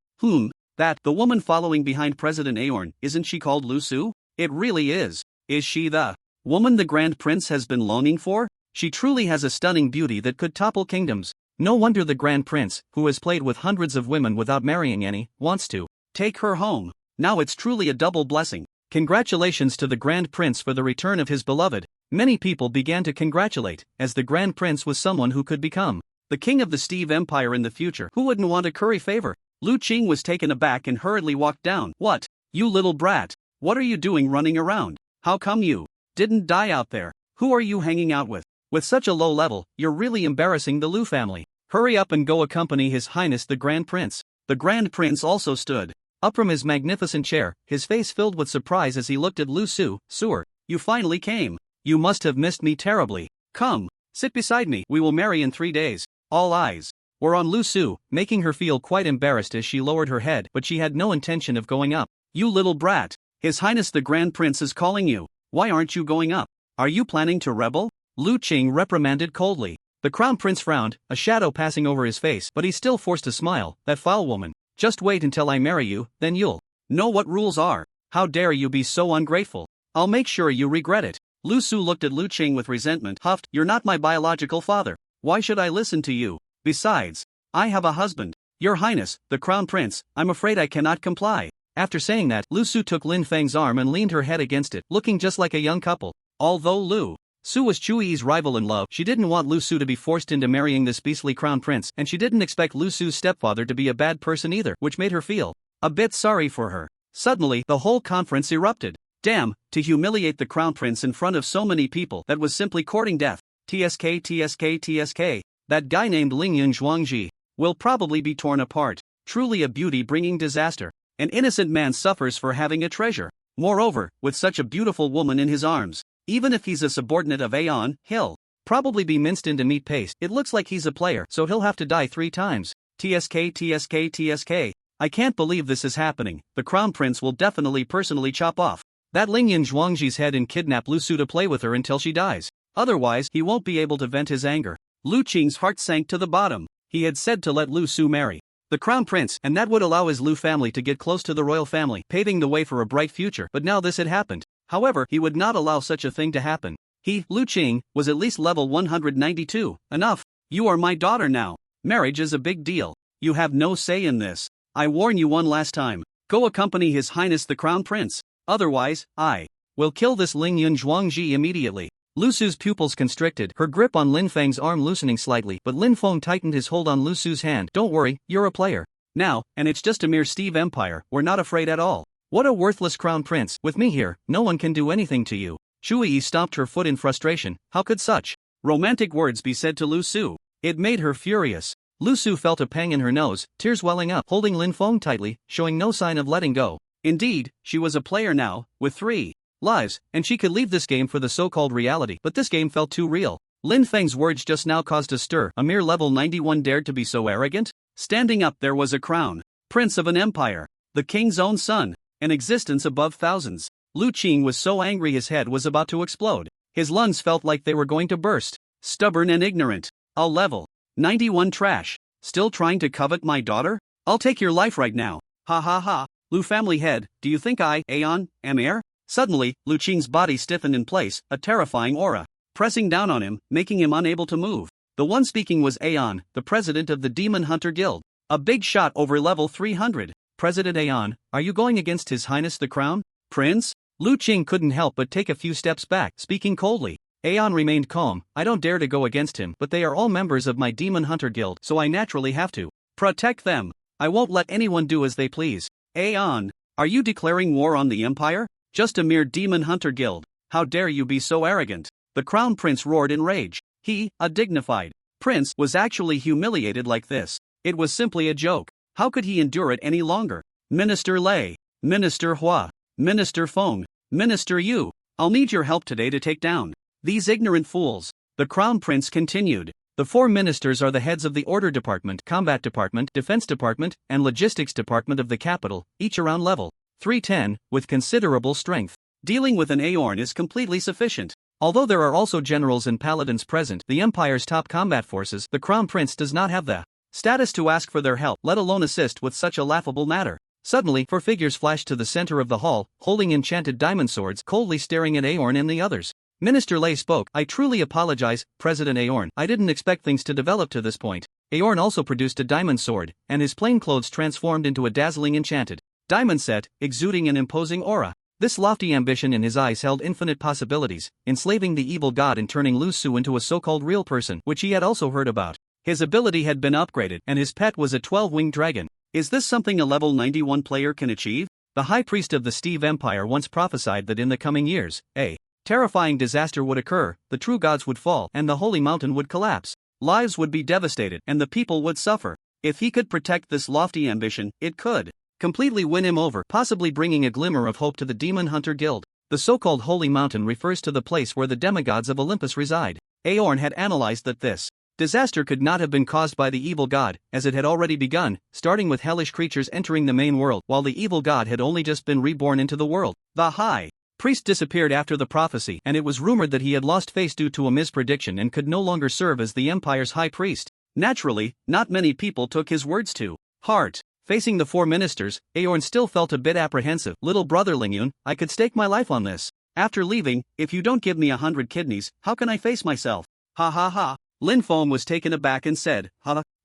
That, the woman following behind President Aorn, isn't she called Lu Su? It really is. Is she the woman the Grand Prince has been longing for? She truly has a stunning beauty that could topple kingdoms. No wonder the Grand Prince, who has played with hundreds of women without marrying any, wants to take her home. Now it's truly a double blessing. Congratulations to the Grand Prince for the return of his beloved. Many people began to congratulate, as the Grand Prince was someone who could become the king of the Steve Empire in the future. Who wouldn't want to curry favor? Lu Qing was taken aback and hurriedly walked down. "What? You little brat. What are you doing running around? How come you didn't die out there? Who are you hanging out with? With such a low level, you're really embarrassing the Lu family. Hurry up and go accompany His Highness the Grand Prince." The Grand Prince also stood up from his magnificent chair, his face filled with surprise as he looked at Lu Su. "Suer, you finally came. You must have missed me terribly. Come, sit beside me. We will marry in 3 days." All eyes were on Lu Su, making her feel quite embarrassed as she lowered her head, but she had no intention of going up. "You little brat. His Highness the Grand Prince is calling you. Why aren't you going up? Are you planning to rebel?" Lu Qing reprimanded coldly. The Crown Prince frowned, a shadow passing over his face, but he still forced a smile. "That foul woman. Just wait until I marry you, then you'll know what rules are. How dare you be so ungrateful? I'll make sure you regret it." Lu Su looked at Lu Qing with resentment, huffed, "You're not my biological father. Why should I listen to you? Besides, I have a husband. Your Highness, the Crown Prince, I'm afraid I cannot comply." After saying that, Lu Su took Lin Feng's arm and leaned her head against it, looking just like a young couple. Although Lu Su was Chu Yi's rival in love, she didn't want Lu Su to be forced into marrying this beastly Crown Prince, and she didn't expect Lu Su's stepfather to be a bad person either, which made her feel a bit sorry for her. Suddenly, the whole conference erupted. Damn, to humiliate the Crown Prince in front of so many people, that was simply courting death. TSK. That guy named Lingyun Zhuangji will probably be torn apart. Truly a beauty bringing disaster. An innocent man suffers for having a treasure. Moreover, with such a beautiful woman in his arms, even if he's a subordinate of Aeon, he'll probably be minced into meat paste. It looks like he's a player, so he'll have to die 3 times. TSK. I can't believe this is happening. The Crown Prince will definitely personally chop off that Lingyun Zhuangji's head and kidnap Lu Su to play with her until she dies. Otherwise, he won't be able to vent his anger. Lu Qing's heart sank to the bottom. He had said to let Lu Su marry the Crown Prince, and that would allow his Lu family to get close to the royal family, paving the way for a bright future. But now this had happened. However, he would not allow such a thing to happen. He, Lu Qing, was at least level 192. Enough. You are my daughter now. Marriage is a big deal. You have no say in this. I warn you one last time. Go accompany His Highness the Crown Prince. Otherwise, I will kill this Lingyun Zhuangji immediately. Lu Su's pupils constricted, her grip on Lin Feng's arm loosening slightly, but Lin Feng tightened his hold on Lu Su's hand. "Don't worry, you're a player now, and it's just a mere Steve Empire. We're not afraid at all. What a worthless Crown Prince. With me here, no one can do anything to you." Shu Yi stomped her foot in frustration. How could such romantic words be said to Lu Su? It made her furious. Lu Su felt a pang in her nose, tears welling up, holding Lin Feng tightly, showing no sign of letting go. Indeed, she was a player now, with 3 lives, and she could leave this game for the so-called reality, but this game felt too real. Lin Feng's words just now caused a stir. A mere level 91 dared to be so arrogant? Standing up there was a crown prince of an empire, the king's own son, an existence above thousands. Lu Qing was so angry his head was about to explode. His lungs felt like they were going to burst. Stubborn and ignorant. I'll level 91 trash. Still trying to covet my daughter? I'll take your life right now. Ha ha ha. Lu family head, do you think I, Aeon, am heir? Suddenly, Lu Qing's body stiffened in place, a terrifying aura pressing down on him, making him unable to move. The one speaking was Aeon, the president of the Demon Hunter Guild. A big shot over level 300. President Aeon, are you going against His Highness the Crown Prince? Lu Qing couldn't help but take a few steps back, speaking coldly. Aeon remained calm. I don't dare to go against him, but they are all members of my Demon Hunter Guild, so I naturally have to protect them. I won't let anyone do as they please. Aeon, are you declaring war on the Empire? Just a mere Demon Hunter Guild. How dare you be so arrogant? The Crown Prince roared in rage. He, a dignified prince, was actually humiliated like this. It was simply a joke. How could he endure it any longer? Minister Lei, Minister Hua, Minister Feng, Minister Yu, I'll need your help today to take down these ignorant fools. The Crown Prince continued. The 4 ministers are the heads of the Order Department, Combat Department, Defense Department, and Logistics Department of the capital, each around level 310, with considerable strength. Dealing with an Aeon is completely sufficient. Although there are also generals and paladins present, the Empire's top combat forces, the Crown Prince does not have the status to ask for their help, let alone assist with such a laughable matter. Suddenly, 4 figures flashed to the center of the hall, holding enchanted diamond swords, coldly staring at Aeon and the others. Minister Lei spoke. I truly apologize, President Aeon. I didn't expect things to develop to this point. Aeon also produced a diamond sword, and his plain clothes transformed into a dazzling enchanted diamond set, exuding an imposing aura. This lofty ambition in his eyes held infinite possibilities, enslaving the evil god and turning Lu Su into a so-called real person, which he had also heard about. His ability had been upgraded, and his pet was a 12-winged dragon. Is this something a level 91 player can achieve? The High Priest of the Steve Empire once prophesied that in the coming years, a terrifying disaster would occur, the true gods would fall, and the holy mountain would collapse. Lives would be devastated, and the people would suffer. If he could protect this lofty ambition, it could completely win him over, possibly bringing a glimmer of hope to the Demon Hunter Guild. The so-called Holy Mountain refers to the place where the demigods of Olympus reside. Aeon had analyzed that this disaster could not have been caused by the evil god, as it had already begun, starting with hellish creatures entering the main world, while the evil god had only just been reborn into the world. The High Priest disappeared after the prophecy, and it was rumored that he had lost face due to a misprediction and could no longer serve as the Empire's High Priest. Naturally, not many people took his words to heart. Facing the 4 ministers, Aeon still felt a bit apprehensive. Little brother Lingyun, I could stake my life on this. After leaving, if you don't give me 100 kidneys, how can I face myself? Ha ha ha. Lin Feng was taken aback and said,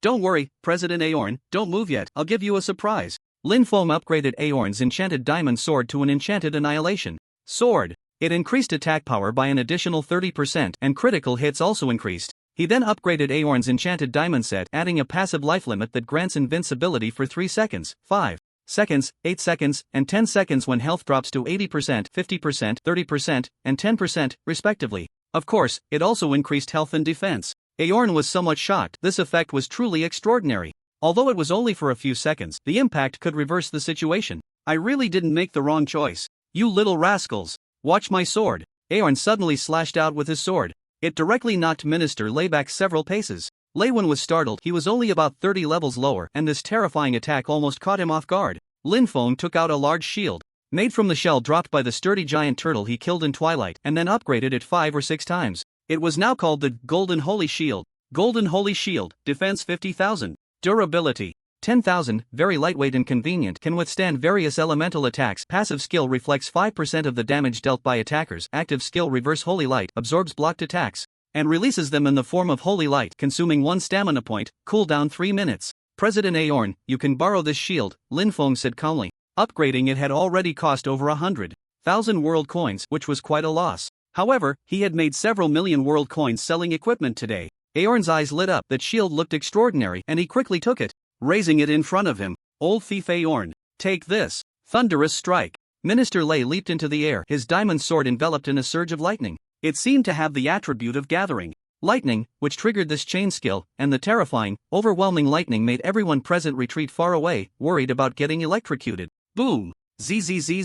don't worry, President Aeon, don't move yet, I'll give you a surprise. Lin Feng upgraded Aeon's enchanted diamond sword to an enchanted annihilation sword. It increased attack power by an additional 30%, and critical hits also increased. He then upgraded Aeon's enchanted diamond set, adding a passive life limit that grants invincibility for 3 seconds, 5 seconds, 8 seconds, and 10 seconds when health drops to 80%, 50%, 30%, and 10%, respectively. Of course, it also increased health and defense. Aeon was somewhat shocked. This effect was truly extraordinary. Although it was only for a few seconds, the impact could reverse the situation. I really didn't make the wrong choice. You little rascals. Watch my sword. Aeon suddenly slashed out with his sword. It directly knocked Minister Lei back several paces. Lei Wen was startled. He was only about 30 levels lower, and this terrifying attack almost caught him off guard. Lin Feng took out a large shield, made from the shell dropped by the sturdy giant turtle he killed in Twilight, and then upgraded it 5 or 6 times. It was now called the Golden Holy Shield. Golden Holy Shield, defense 50,000. Durability 10,000, very lightweight and convenient, can withstand various elemental attacks. Passive skill reflects 5% of the damage dealt by attackers. Active skill Reverse Holy Light absorbs blocked attacks and releases them in the form of holy light, consuming 1 stamina point, cooldown 3 minutes. President Aeon, you can borrow this shield, Lin Feng said calmly. Upgrading it had already cost over 100,000 world coins, which was quite a loss. However, he had made several million world coins selling equipment today. Aeon's eyes lit up. That shield looked extraordinary, and he quickly took it, raising it in front of him. Old thief Aeon, take this. Thunderous strike. Minister Lei leaped into the air, his diamond sword enveloped in a surge of lightning. It seemed to have the attribute of gathering lightning, which triggered this chain skill, and the terrifying, overwhelming lightning made everyone present retreat far away, worried about getting electrocuted. Boom! Zzz.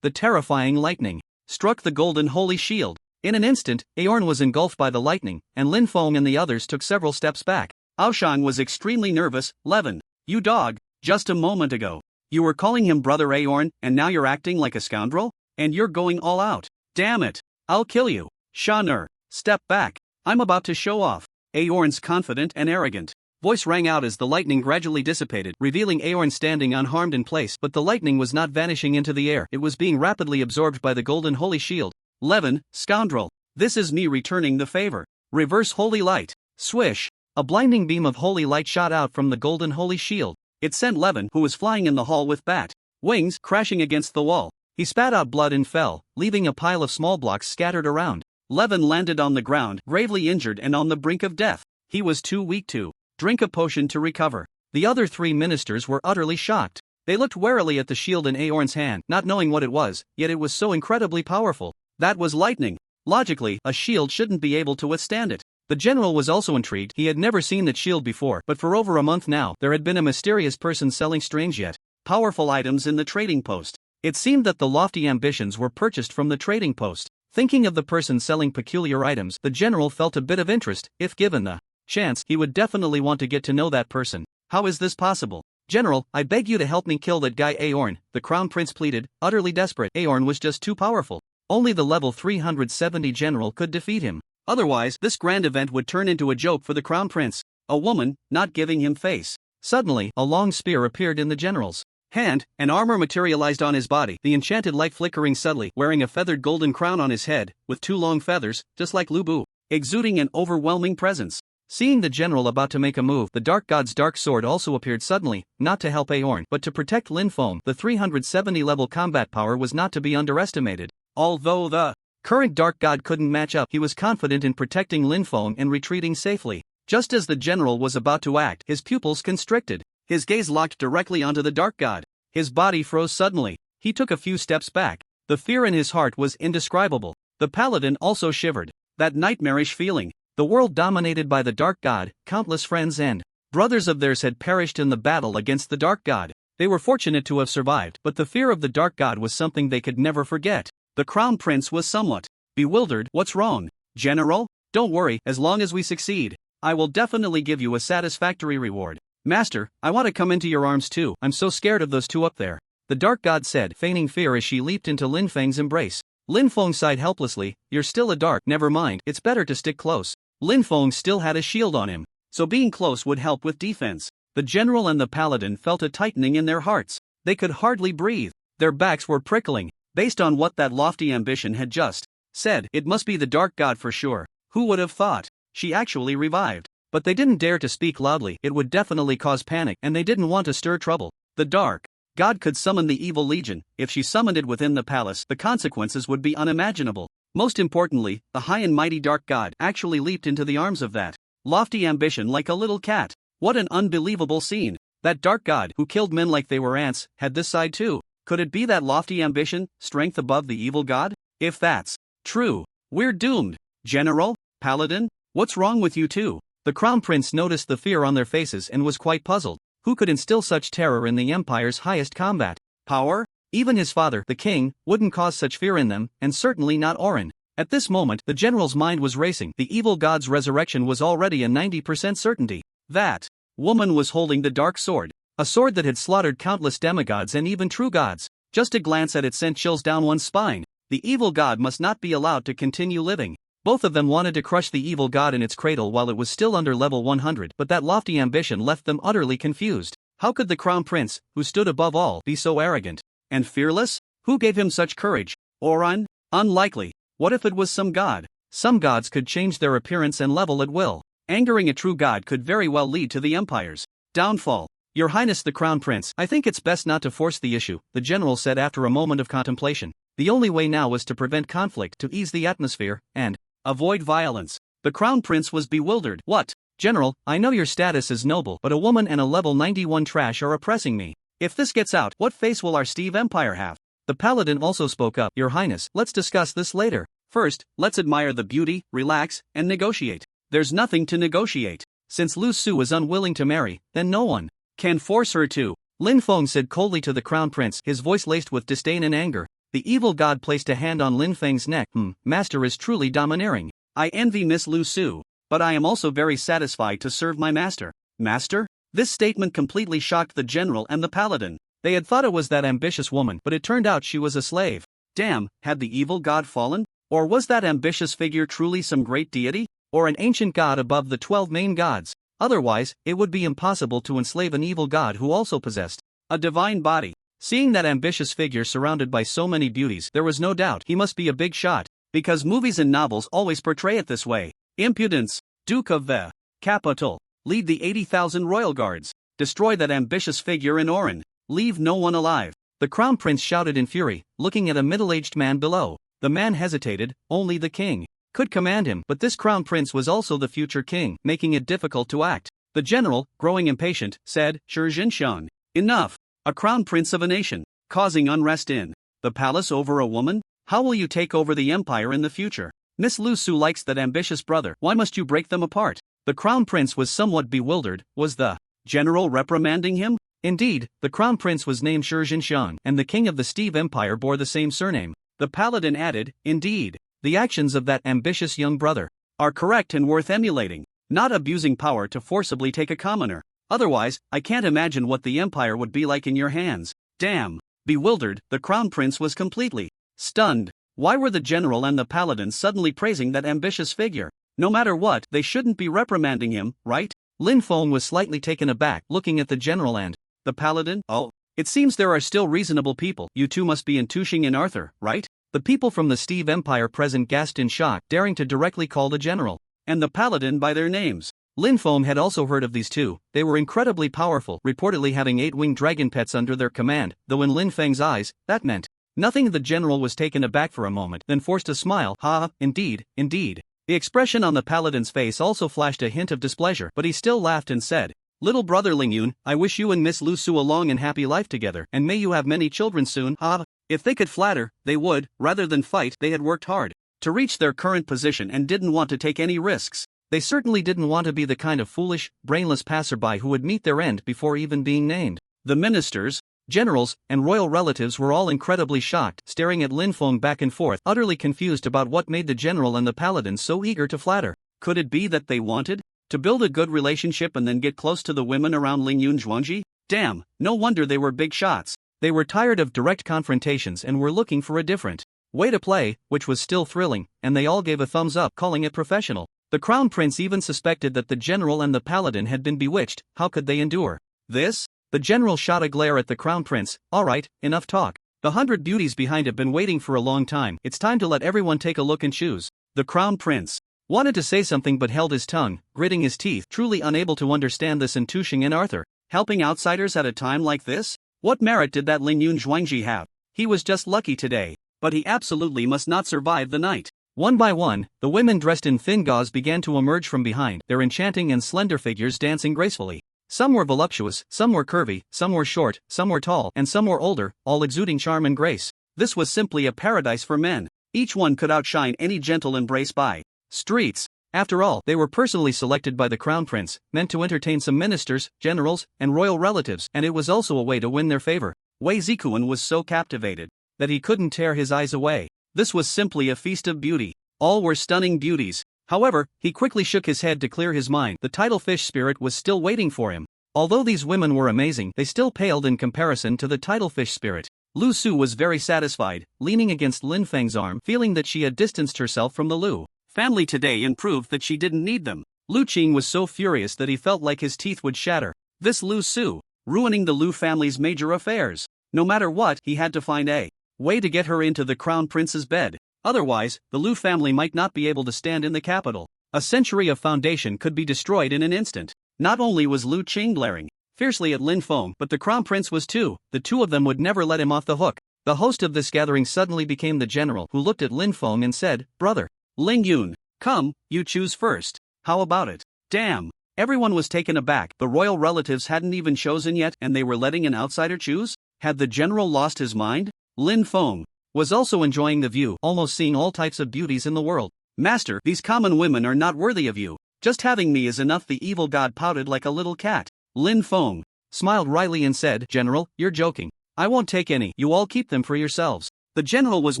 The terrifying lightning struck the Golden Holy Shield. In an instant, Aeon was engulfed by the lightning, and Lin Feng and the others took several steps back. Aoshang was extremely nervous. Levin, you dog, just a moment ago, you were calling him Brother Aeon, and now you're acting like a scoundrel? And you're going all out. Damn it, I'll kill you. Shanur, step back. I'm about to show off. Aorn's confident and arrogant voice rang out as the lightning gradually dissipated, revealing Aorn standing unharmed in place. But the lightning was not vanishing into the air, it was being rapidly absorbed by the golden holy shield. Levin, scoundrel. This is me returning the favor. Reverse holy light. Swish. A blinding beam of holy light shot out from the golden holy shield. It sent Levin, who was flying in the hall with bat wings, crashing against the wall. He spat out blood and fell, leaving a pile of small blocks scattered around. Levin landed on the ground, gravely injured and on the brink of death. He was too weak to drink a potion to recover. The other three ministers were utterly shocked. They looked warily at the shield in Aorn's hand, not knowing what it was, yet it was so incredibly powerful. That was lightning. Logically, a shield shouldn't be able to withstand it. The general was also intrigued. He had never seen that shield before, but for over a month now, there had been a mysterious person selling strange yet powerful items in the trading post. It seemed that the lofty ambitions were purchased from the trading post. Thinking of the person selling peculiar items, the general felt a bit of interest. If given the chance, he would definitely want to get to know that person. How is this possible? General, I beg you to help me kill that guy Aorn, the crown prince pleaded, utterly desperate. Aorn was just too powerful. Only the level 370 general could defeat him. Otherwise, this grand event would turn into a joke for the crown prince. A woman, not giving him face. Suddenly, a long spear appeared in the general's hand, and armor materialized on his body, the enchanted light flickering subtly, wearing a feathered golden crown on his head, with two long feathers, just like Lu Bu, exuding an overwhelming presence. Seeing the general about to make a move, the dark god's dark sword also appeared suddenly, not to help Aorn, but to protect Lin Feng. The 370 level combat power was not to be underestimated. Although the current dark god couldn't match up, he was confident in protecting Lin Feng and retreating safely. Just as the general was about to act, his pupils constricted. His gaze locked directly onto the dark god. His body froze suddenly. He took a few steps back. The fear in his heart was indescribable. The paladin also shivered. That nightmarish feeling. The world dominated by the dark god, countless friends and brothers of theirs had perished in the battle against the dark god. They were fortunate to have survived, but the fear of the dark god was something they could never forget. The crown prince was somewhat bewildered. What's wrong, general? Don't worry, as long as we succeed, I will definitely give you a satisfactory reward. Master, I want to come into your arms too. I'm so scared of those two up there. The dark god said, feigning fear as she leaped into Lin Feng's embrace. Lin Feng sighed helplessly. You're still a dark. Never mind, it's better to stick close. Lin Feng still had a shield on him, so being close would help with defense. The general and the paladin felt a tightening in their hearts. They could hardly breathe. Their backs were prickling. Based on what that lofty ambition had just said, it must be the dark god for sure. Who would have thought? She actually revived. But they didn't dare to speak loudly. It would definitely cause panic, and they didn't want to stir trouble. The dark god could summon the evil legion. If she summoned it within the palace, the consequences would be unimaginable. Most importantly, the high and mighty dark god actually leaped into the arms of that lofty ambition like a little cat. What an unbelievable scene. That dark god, who killed men like they were ants, had this side too. Could it be that lofty ambition, strength above the evil god? If that's true, we're doomed. General, paladin, what's wrong with you two? The crown prince noticed the fear on their faces and was quite puzzled. Who could instill such terror in the empire's highest combat power? Even his father, the king, wouldn't cause such fear in them, and certainly not Orin. At this moment, the general's mind was racing. The evil god's resurrection was already a 90% certainty. That woman was holding the dark sword, a sword that had slaughtered countless demigods and even true gods. Just a glance at it sent chills down one's spine. The evil god must not be allowed to continue living. Both of them wanted to crush the evil god in its cradle while it was still under level 100, but that lofty ambition left them utterly confused. How could the crown prince, who stood above all, be so arrogant and fearless? Who gave him such courage? Orin? Unlikely. What if it was some god? Some gods could change their appearance and level at will. Angering a true god could very well lead to the empire's downfall. Your Highness the Crown Prince, I think it's best not to force the issue, the general said after a moment of contemplation. The only way now was to prevent conflict, to ease the atmosphere, and avoid violence. The Crown Prince was bewildered. What? General, I know your status is noble, but a woman and a level 91 trash are oppressing me. If this gets out, what face will our Steve Empire have? The paladin also spoke up. Your Highness, let's discuss this later. First, let's admire the beauty, relax, and negotiate. There's nothing to negotiate. Since Lu Su is unwilling to marry, then no one can force her to. Lin Feng said coldly to the Crown Prince, his voice laced with disdain and anger. The evil god placed a hand on Lin Feng's neck. Master is truly domineering. I envy Miss Lu Su, but I am also very satisfied to serve my master. Master? This statement completely shocked the general and the paladin. They had thought it was that ambitious woman, but it turned out she was a slave. Damn, had the evil god fallen? Or was that ambitious figure truly some great deity? Or an ancient god above the 12 main gods? Otherwise, it would be impossible to enslave an evil god who also possessed a divine body. Seeing that ambitious figure surrounded by so many beauties, there was no doubt he must be a big shot, because movies and novels always portray it this way. Impudence, Duke of the Capital, lead the 80,000 royal guards, destroy that ambitious figure in Oran, leave no one alive. The crown prince shouted in fury, looking at a middle-aged man below. The man hesitated, only the king could command him, but this crown prince was also the future king, making it difficult to act. The general, growing impatient, said, Shi Jinshan, enough. A crown prince of a nation, causing unrest in the palace over a woman? How will you take over the empire in the future? Miss Lu Su likes that ambitious brother, why must you break them apart? The crown prince was somewhat bewildered. Was the general reprimanding him? Indeed, the crown prince was named Shi Jinshan, and the king of the Steve Empire bore the same surname. The paladin added, indeed, the actions of that ambitious young brother are correct and worth emulating, not abusing power to forcibly take a commoner. Otherwise, I can't imagine what the empire would be like in your hands. Damn. Bewildered, the crown prince was completely stunned. Why were the general and the paladin suddenly praising that ambitious figure? No matter what, they shouldn't be reprimanding him, right? Lin Feng was slightly taken aback, looking at the general and the paladin. Oh, it seems there are still reasonable people. You two must be in Tushing and Arthur, right? The people from the Steve Empire present gasped in shock, daring to directly call the general and the paladin by their names. Lin Feng had also heard of these two. They were incredibly powerful, reportedly having 8-winged dragon pets under their command, though in Lin Feng's eyes, that meant nothing. The general was taken aback for a moment, then forced a smile. Ha, indeed, indeed. The expression on the paladin's face also flashed a hint of displeasure, but he still laughed and said, Little brother Lingyun, I wish you and Miss Lu Su a long and happy life together, and may you have many children soon. Ha! If they could flatter, they would, rather than fight. They had worked hard to reach their current position and didn't want to take any risks. They certainly didn't want to be the kind of foolish, brainless passerby who would meet their end before even being named. The ministers, generals, and royal relatives were all incredibly shocked, staring at Lin Feng back and forth, utterly confused about what made the general and the paladin so eager to flatter. Could it be that they wanted to build a good relationship and then get close to the women around Lingyun Zhuangji? Damn, no wonder they were big shots. They were tired of direct confrontations and were looking for a different way to play, which was still thrilling, and they all gave a thumbs up, calling it professional. The crown prince even suspected that the general and the paladin had been bewitched. How could they endure this? The general shot a glare at the crown prince. Alright, enough talk. The 100 beauties behind have been waiting for a long time. It's time to let everyone take a look and choose. The crown prince wanted to say something but held his tongue, gritting his teeth, truly unable to understand this in Tushing and Arthur. Helping outsiders at a time like this? What merit did that Lingyun Zhuangji have? He was just lucky today. But he absolutely must not survive the night. One by one, the women dressed in thin gauze began to emerge from behind, their enchanting and slender figures dancing gracefully. Some were voluptuous, some were curvy, some were short, some were tall, and some were older, all exuding charm and grace. This was simply a paradise for men. Each one could outshine any gentle embrace by streets. After all, they were personally selected by the crown prince, meant to entertain some ministers, generals, and royal relatives, and it was also a way to win their favor. Wei Zikuan was so captivated that he couldn't tear his eyes away. This was simply a feast of beauty. All were stunning beauties. However, he quickly shook his head to clear his mind. The tidal fish spirit was still waiting for him. Although these women were amazing, they still paled in comparison to the tidal fish spirit. Lu Su was very satisfied, leaning against Lin Feng's arm, feeling that she had distanced herself from the Lu family today and proved that she didn't need them. Lu Qing was so furious that he felt like his teeth would shatter. This Lu Su, ruining the Lu family's major affairs. No matter what, he had to find a way to get her into the crown prince's bed. Otherwise, the Lu family might not be able to stand in the capital. A century of foundation could be destroyed in an instant. Not only was Lu Qing glaring fiercely at Lin Feng, but the crown prince was too. The two of them would never let him off the hook. The host of this gathering suddenly became the general, who looked at Lin Feng and said, Brother Lingyun, come, you choose first. How about it? Damn. Everyone was taken aback. The royal relatives hadn't even chosen yet, and they were letting an outsider choose? Had the general lost his mind? Lin Feng was also enjoying the view, almost seeing all types of beauties in the world. Master, these common women are not worthy of you. Just having me is enough. The evil god pouted like a little cat. Lin Feng smiled wryly and said, General, you're joking. I won't take any. You all keep them for yourselves. The general was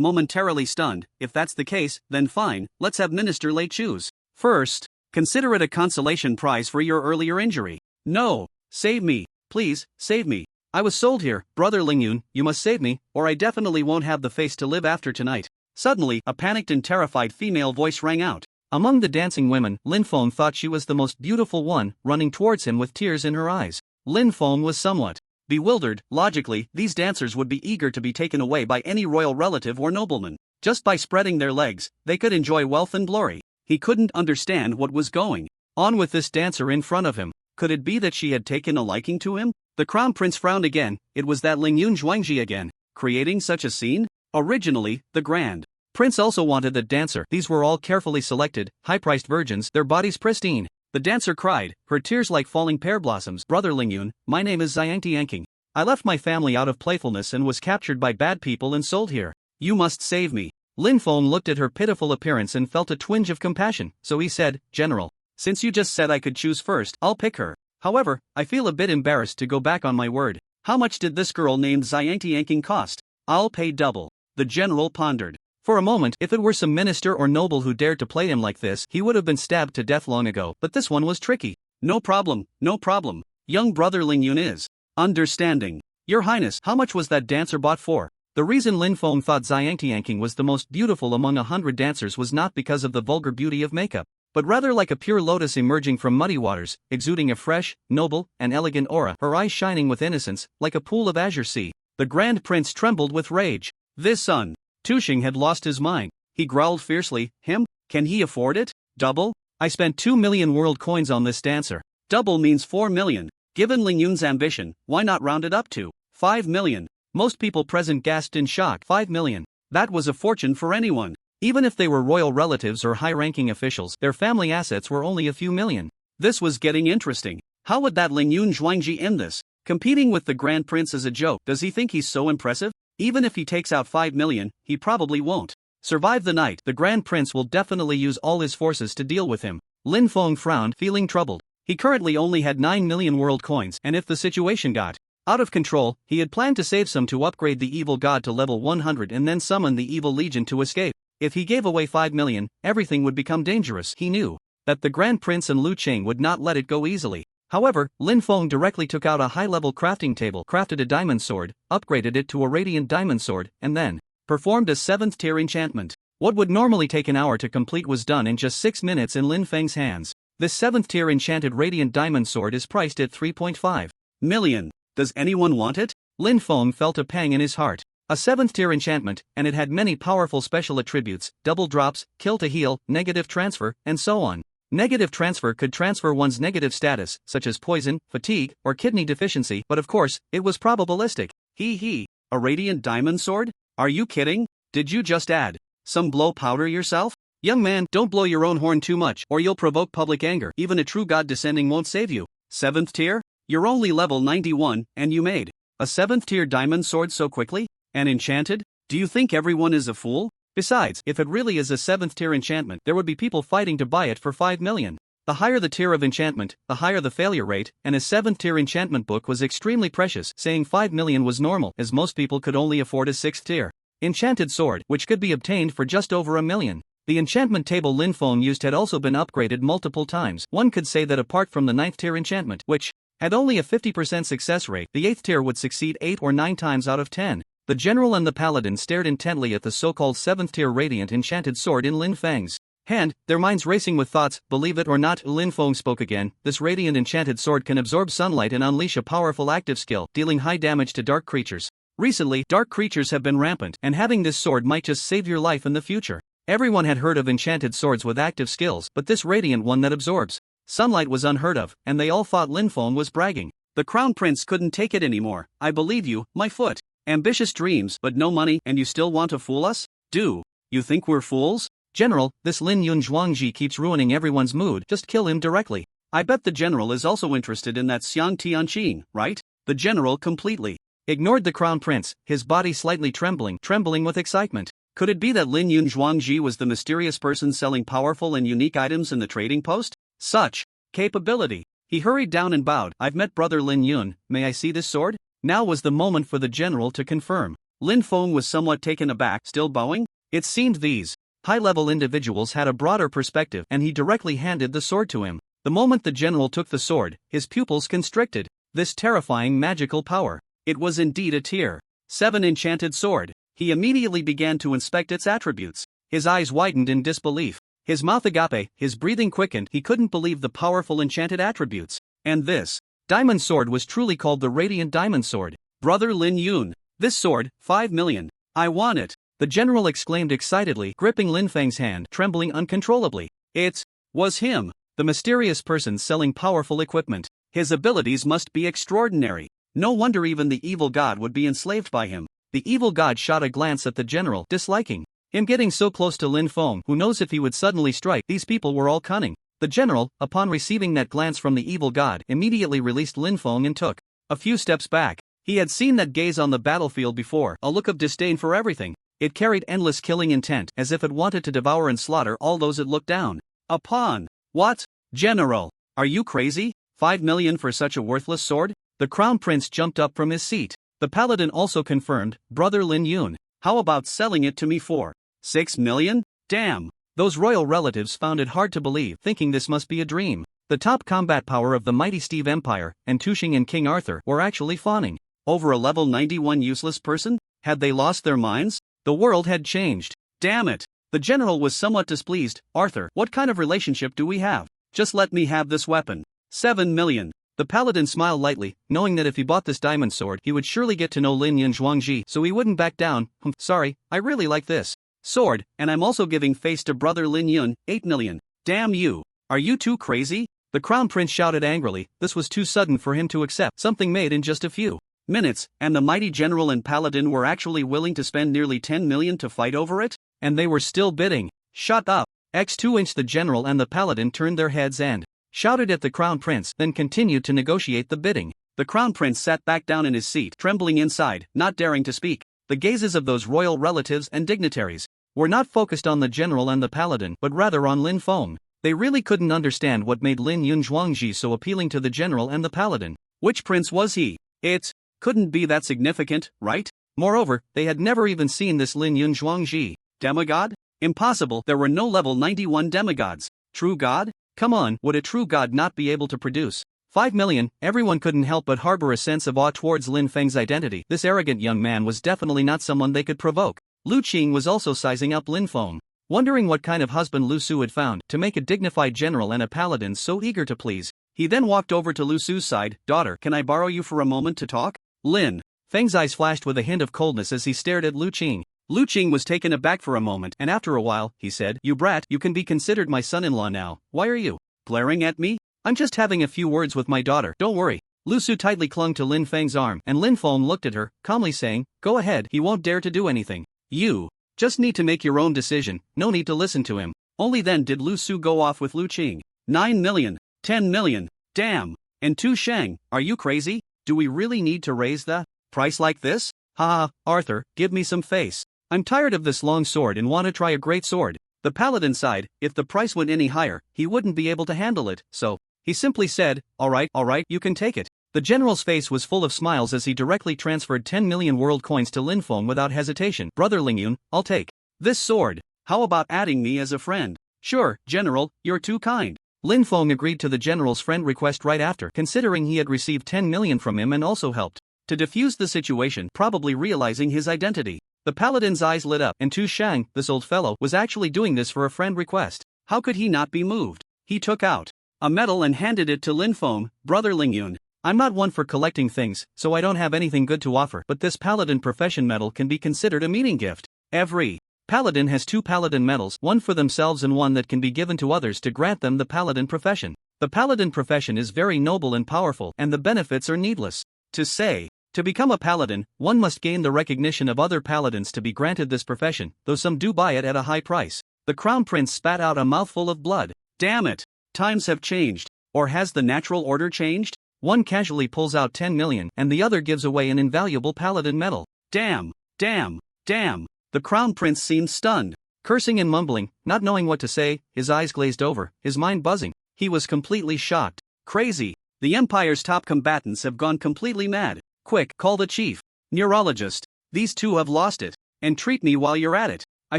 momentarily stunned. If that's the case, then fine, let's have Minister Lei choose. First, consider it a consolation prize for your earlier injury. No, save me, please, save me. I was sold here. Brother Lingyun, you must save me, or I definitely won't have the face to live after tonight. Suddenly, a panicked and terrified female voice rang out. Among the dancing women, Lin Feng thought she was the most beautiful one, running towards him with tears in her eyes. Lin Feng was somewhat bewildered. Logically, these dancers would be eager to be taken away by any royal relative or nobleman. Just by spreading their legs, they could enjoy wealth and glory. He couldn't understand what was going on with this dancer in front of him. Could it be that she had taken a liking to him? The crown prince frowned again. It was that Lingyun Zhuangji again, creating such a scene? Originally, the grand prince also wanted the dancer. These were all carefully selected, high-priced virgins, their bodies pristine. The dancer cried, her tears like falling pear blossoms. Brother Lingyun, my name is Xiangti Yanking. I left my family out of playfulness and was captured by bad people and sold here. You must save me. Lin Feng looked at her pitiful appearance and felt a twinge of compassion, so he said, General, since you just said I could choose first, I'll pick her. However, I feel a bit embarrassed to go back on my word. How much did this girl named Xiangti Yanking cost? I'll pay double. The general pondered. For a moment, if it were some minister or noble who dared to play him like this, he would have been stabbed to death long ago, but this one was tricky. No problem, no problem. Young brother Lingyun is understanding. Your Highness, how much was that dancer bought for? The reason Lin Feng thought Xiangti Yanking was the most beautiful among 100 dancers was not because of the vulgar beauty of makeup, but rather like a pure lotus emerging from muddy waters, exuding a fresh, noble, and elegant aura, her eyes shining with innocence, like a pool of azure sea. The grand prince trembled with rage. This son, Tushing had lost his mind. He growled fiercely, him? Can he afford it? Double? I spent 2 million world coins on this dancer. Double means 4 million. Given Lingyun's ambition, why not round it up to 5 million? Most people present gasped in shock. 5 million. That was a fortune for anyone. Even if they were royal relatives or high-ranking officials, their family assets were only a few million. This was getting interesting. How would that Lingyun Zhuangji end this? Competing with the Grand Prince is a joke. Does he think he's so impressive? Even if he takes out 5 million, he probably won't survive the night. The Grand Prince will definitely use all his forces to deal with him. Lin Feng frowned, feeling troubled. He currently only had 9 million world coins, and if the situation got out of control, he had planned to save some to upgrade the evil god to level 100 and then summon the evil legion to escape. If he gave away 5 million, everything would become dangerous. He knew that the Grand Prince and Lu Cheng would not let it go easily. However, Lin Feng directly took out a high-level crafting table, crafted a diamond sword, upgraded it to a radiant diamond sword, and then performed a 7th-tier enchantment. What would normally take an hour to complete was done in just 6 minutes in Lin Feng's hands. This 7th-tier enchanted radiant diamond sword is priced at 3.5 million. Does anyone want it? Lin Feng felt a pang in his heart. A 7th-tier enchantment, and it had many powerful special attributes, double drops, kill to heal, negative transfer, and so on. Negative transfer could transfer one's negative status, such as poison, fatigue, or kidney deficiency, but of course, it was probabilistic. A radiant diamond sword? Are you kidding? Did you just add some blow powder yourself? Young man, don't blow your own horn too much, or you'll provoke public anger. Even a true god descending won't save you. 7th tier? You're only level 91, and you made a 7th tier diamond sword so quickly? And enchanted? Do you think everyone is a fool? Besides, if it really is a 7th tier enchantment, there would be people fighting to buy it for 5 million. The higher the tier of enchantment, the higher the failure rate, and a 7th tier enchantment book was extremely precious. Saying 5 million was normal, as most people could only afford a 6th tier enchanted sword, which could be obtained for just over 1 million. The enchantment table Lin Feng used had also been upgraded multiple times. One could say that apart from the 9th tier enchantment, which had only a 50% success rate, the 8th tier would succeed 8 or 9 times out of 10. The general and the paladin stared intently at the so-called 7th tier radiant enchanted sword in Lin Feng's hand, their minds racing with thoughts. Believe it or not, Lin Feng spoke again, this radiant enchanted sword can absorb sunlight and unleash a powerful active skill, dealing high damage to dark creatures. Recently, dark creatures have been rampant, and having this sword might just save your life in the future. Everyone had heard of enchanted swords with active skills, but this radiant one that absorbs sunlight was unheard of, and they all thought Lin Feng was bragging. The crown prince couldn't take it anymore. I believe you, my foot. Ambitious dreams, but no money, and you still want to fool us? Do you think we're fools? General, this Lingyun Zhuangji keeps ruining everyone's mood, just kill him directly. I bet the general is also interested in that Xiang Tianqing, right? The general completely ignored the crown prince, his body slightly trembling with excitement. Could it be that Lingyun Zhuangji was the mysterious person selling powerful and unique items in the trading post? Such capability. He hurried down and bowed. I've met brother Lingyun, may I see this sword? Now was the moment for the general to confirm. Lin Feng was somewhat taken aback, still bowing? It seemed these high-level individuals had a broader perspective, and he directly handed the sword to him. The moment the general took the sword, his pupils constricted. This terrifying magical power. It was indeed a tier 7 enchanted sword. He immediately began to inspect its attributes. His eyes widened in disbelief. His mouth agape, his breathing quickened. He couldn't believe the powerful enchanted attributes. And this diamond sword was truly called the Radiant Diamond Sword. Brother Lin Yun. This sword, 5 million. I want it. The general exclaimed excitedly, gripping Lin Feng's hand, trembling uncontrollably. It was him, the mysterious person selling powerful equipment. His abilities must be extraordinary. No wonder even the evil god would be enslaved by him. The evil god shot a glance at the general, disliking him getting so close to Lin Feng. Who knows if he would suddenly strike? These people were all cunning. The general, upon receiving that glance from the evil god, immediately released Lin Feng and took a few steps back. He had seen that gaze on the battlefield before, a look of disdain for everything. It carried endless killing intent, as if it wanted to devour and slaughter all those it looked down upon. What? General, are you crazy? 5 million for such a worthless sword? The crown prince jumped up from his seat. The paladin also confirmed, Brother Lin Yun, how about selling it to me for 6 million? Damn! Those royal relatives found it hard to believe, thinking this must be a dream. The top combat power of the mighty Steve Empire, and Tushing and King Arthur, were actually fawning over a level 91 useless person? Had they lost their minds? The world had changed. Damn it! The general was somewhat displeased. Arthur, what kind of relationship do we have? Just let me have this weapon. 7 million. The paladin smiled lightly, knowing that if he bought this diamond sword he would surely get to know Lin Yun Zhuangji, so he wouldn't back down. Sorry, I really like this sword, and I'm also giving face to Brother Lin Yun, 8 million. Damn you! Are you too crazy? The crown prince shouted angrily. This was too sudden for him to accept something made in just a few minutes, and the mighty general and paladin were actually willing to spend nearly 10 million to fight over it? And they were still bidding. Shut up! X2 the general and the paladin turned their heads and shouted at the crown prince, then continued to negotiate the bidding. The crown prince sat back down in his seat, trembling inside, not daring to speak. The gazes of those royal relatives and dignitaries were not focused on the general and the paladin, but rather on Lin Feng. They really couldn't understand what made Lin Yun Zhuangji so appealing to the general and the paladin. Which prince was he? It couldn't be that significant, right? Moreover, they had never even seen this Lin Yun Zhuangji. Demigod? Impossible, there were no level 91 demigods. True god? Come on, would a true god not be able to produce 5 million? Everyone couldn't help but harbor a sense of awe towards Lin Feng's identity. This arrogant young man was definitely not someone they could provoke. Lu Qing was also sizing up Lin Feng, wondering what kind of husband Lu Su had found to make a dignified general and a paladin so eager to please. He then walked over to Lu Su's side. Daughter, can I borrow you for a moment to talk? Lin Feng's eyes flashed with a hint of coldness as he stared at Lu Qing. Lu Qing was taken aback for a moment, and after a while, he said, You brat, you can be considered my son-in-law now. Why are you glaring at me? I'm just having a few words with my daughter. Don't worry. Lu Su tightly clung to Lin Feng's arm, and Lin Feng looked at her, calmly saying, Go ahead, he won't dare to do anything. You just need to make your own decision, no need to listen to him. Only then did Lu Su go off with Lu Qing. 9 million, 10 million, damn. And Tu Sheng, are you crazy? Do we really need to raise the price like this? Haha, Arthur, give me some face. I'm tired of this long sword and want to try a great sword. The paladin sighed. If the price went any higher, he wouldn't be able to handle it, so he simply said, alright, you can take it. The general's face was full of smiles as he directly transferred 10 million world coins to Lin Feng without hesitation. Brother Ling Yun, I'll take this sword. How about adding me as a friend? Sure, General, you're too kind. Lin Feng agreed to the general's friend request right after, considering he had received 10 million from him and also helped to defuse the situation, probably realizing his identity. The paladin's eyes lit up, and Tu Shang, this old fellow, was actually doing this for a friend request. How could he not be moved? He took out a medal and handed it to Lin Feng. Brother Ling Yun, I'm not one for collecting things, so I don't have anything good to offer, but this paladin profession medal can be considered a meeting gift. Every paladin has 2 paladin medals, one for themselves and one that can be given to others to grant them the paladin profession. The paladin profession is very noble and powerful, and the benefits are needless to say. To become a paladin, one must gain the recognition of other paladins to be granted this profession, though some do buy it at a high price. The crown prince spat out a mouthful of blood. Damn it! Times have changed. Or has the natural order changed? One casually pulls out 10 million, and the other gives away an invaluable paladin medal. Damn! Damn! Damn! The crown prince seemed stunned. Cursing and mumbling, not knowing what to say, his eyes glazed over, his mind buzzing. He was completely shocked. Crazy! The Empire's top combatants have gone completely mad. Quick, call the chief neurologist. These two have lost it. And treat me while you're at it. I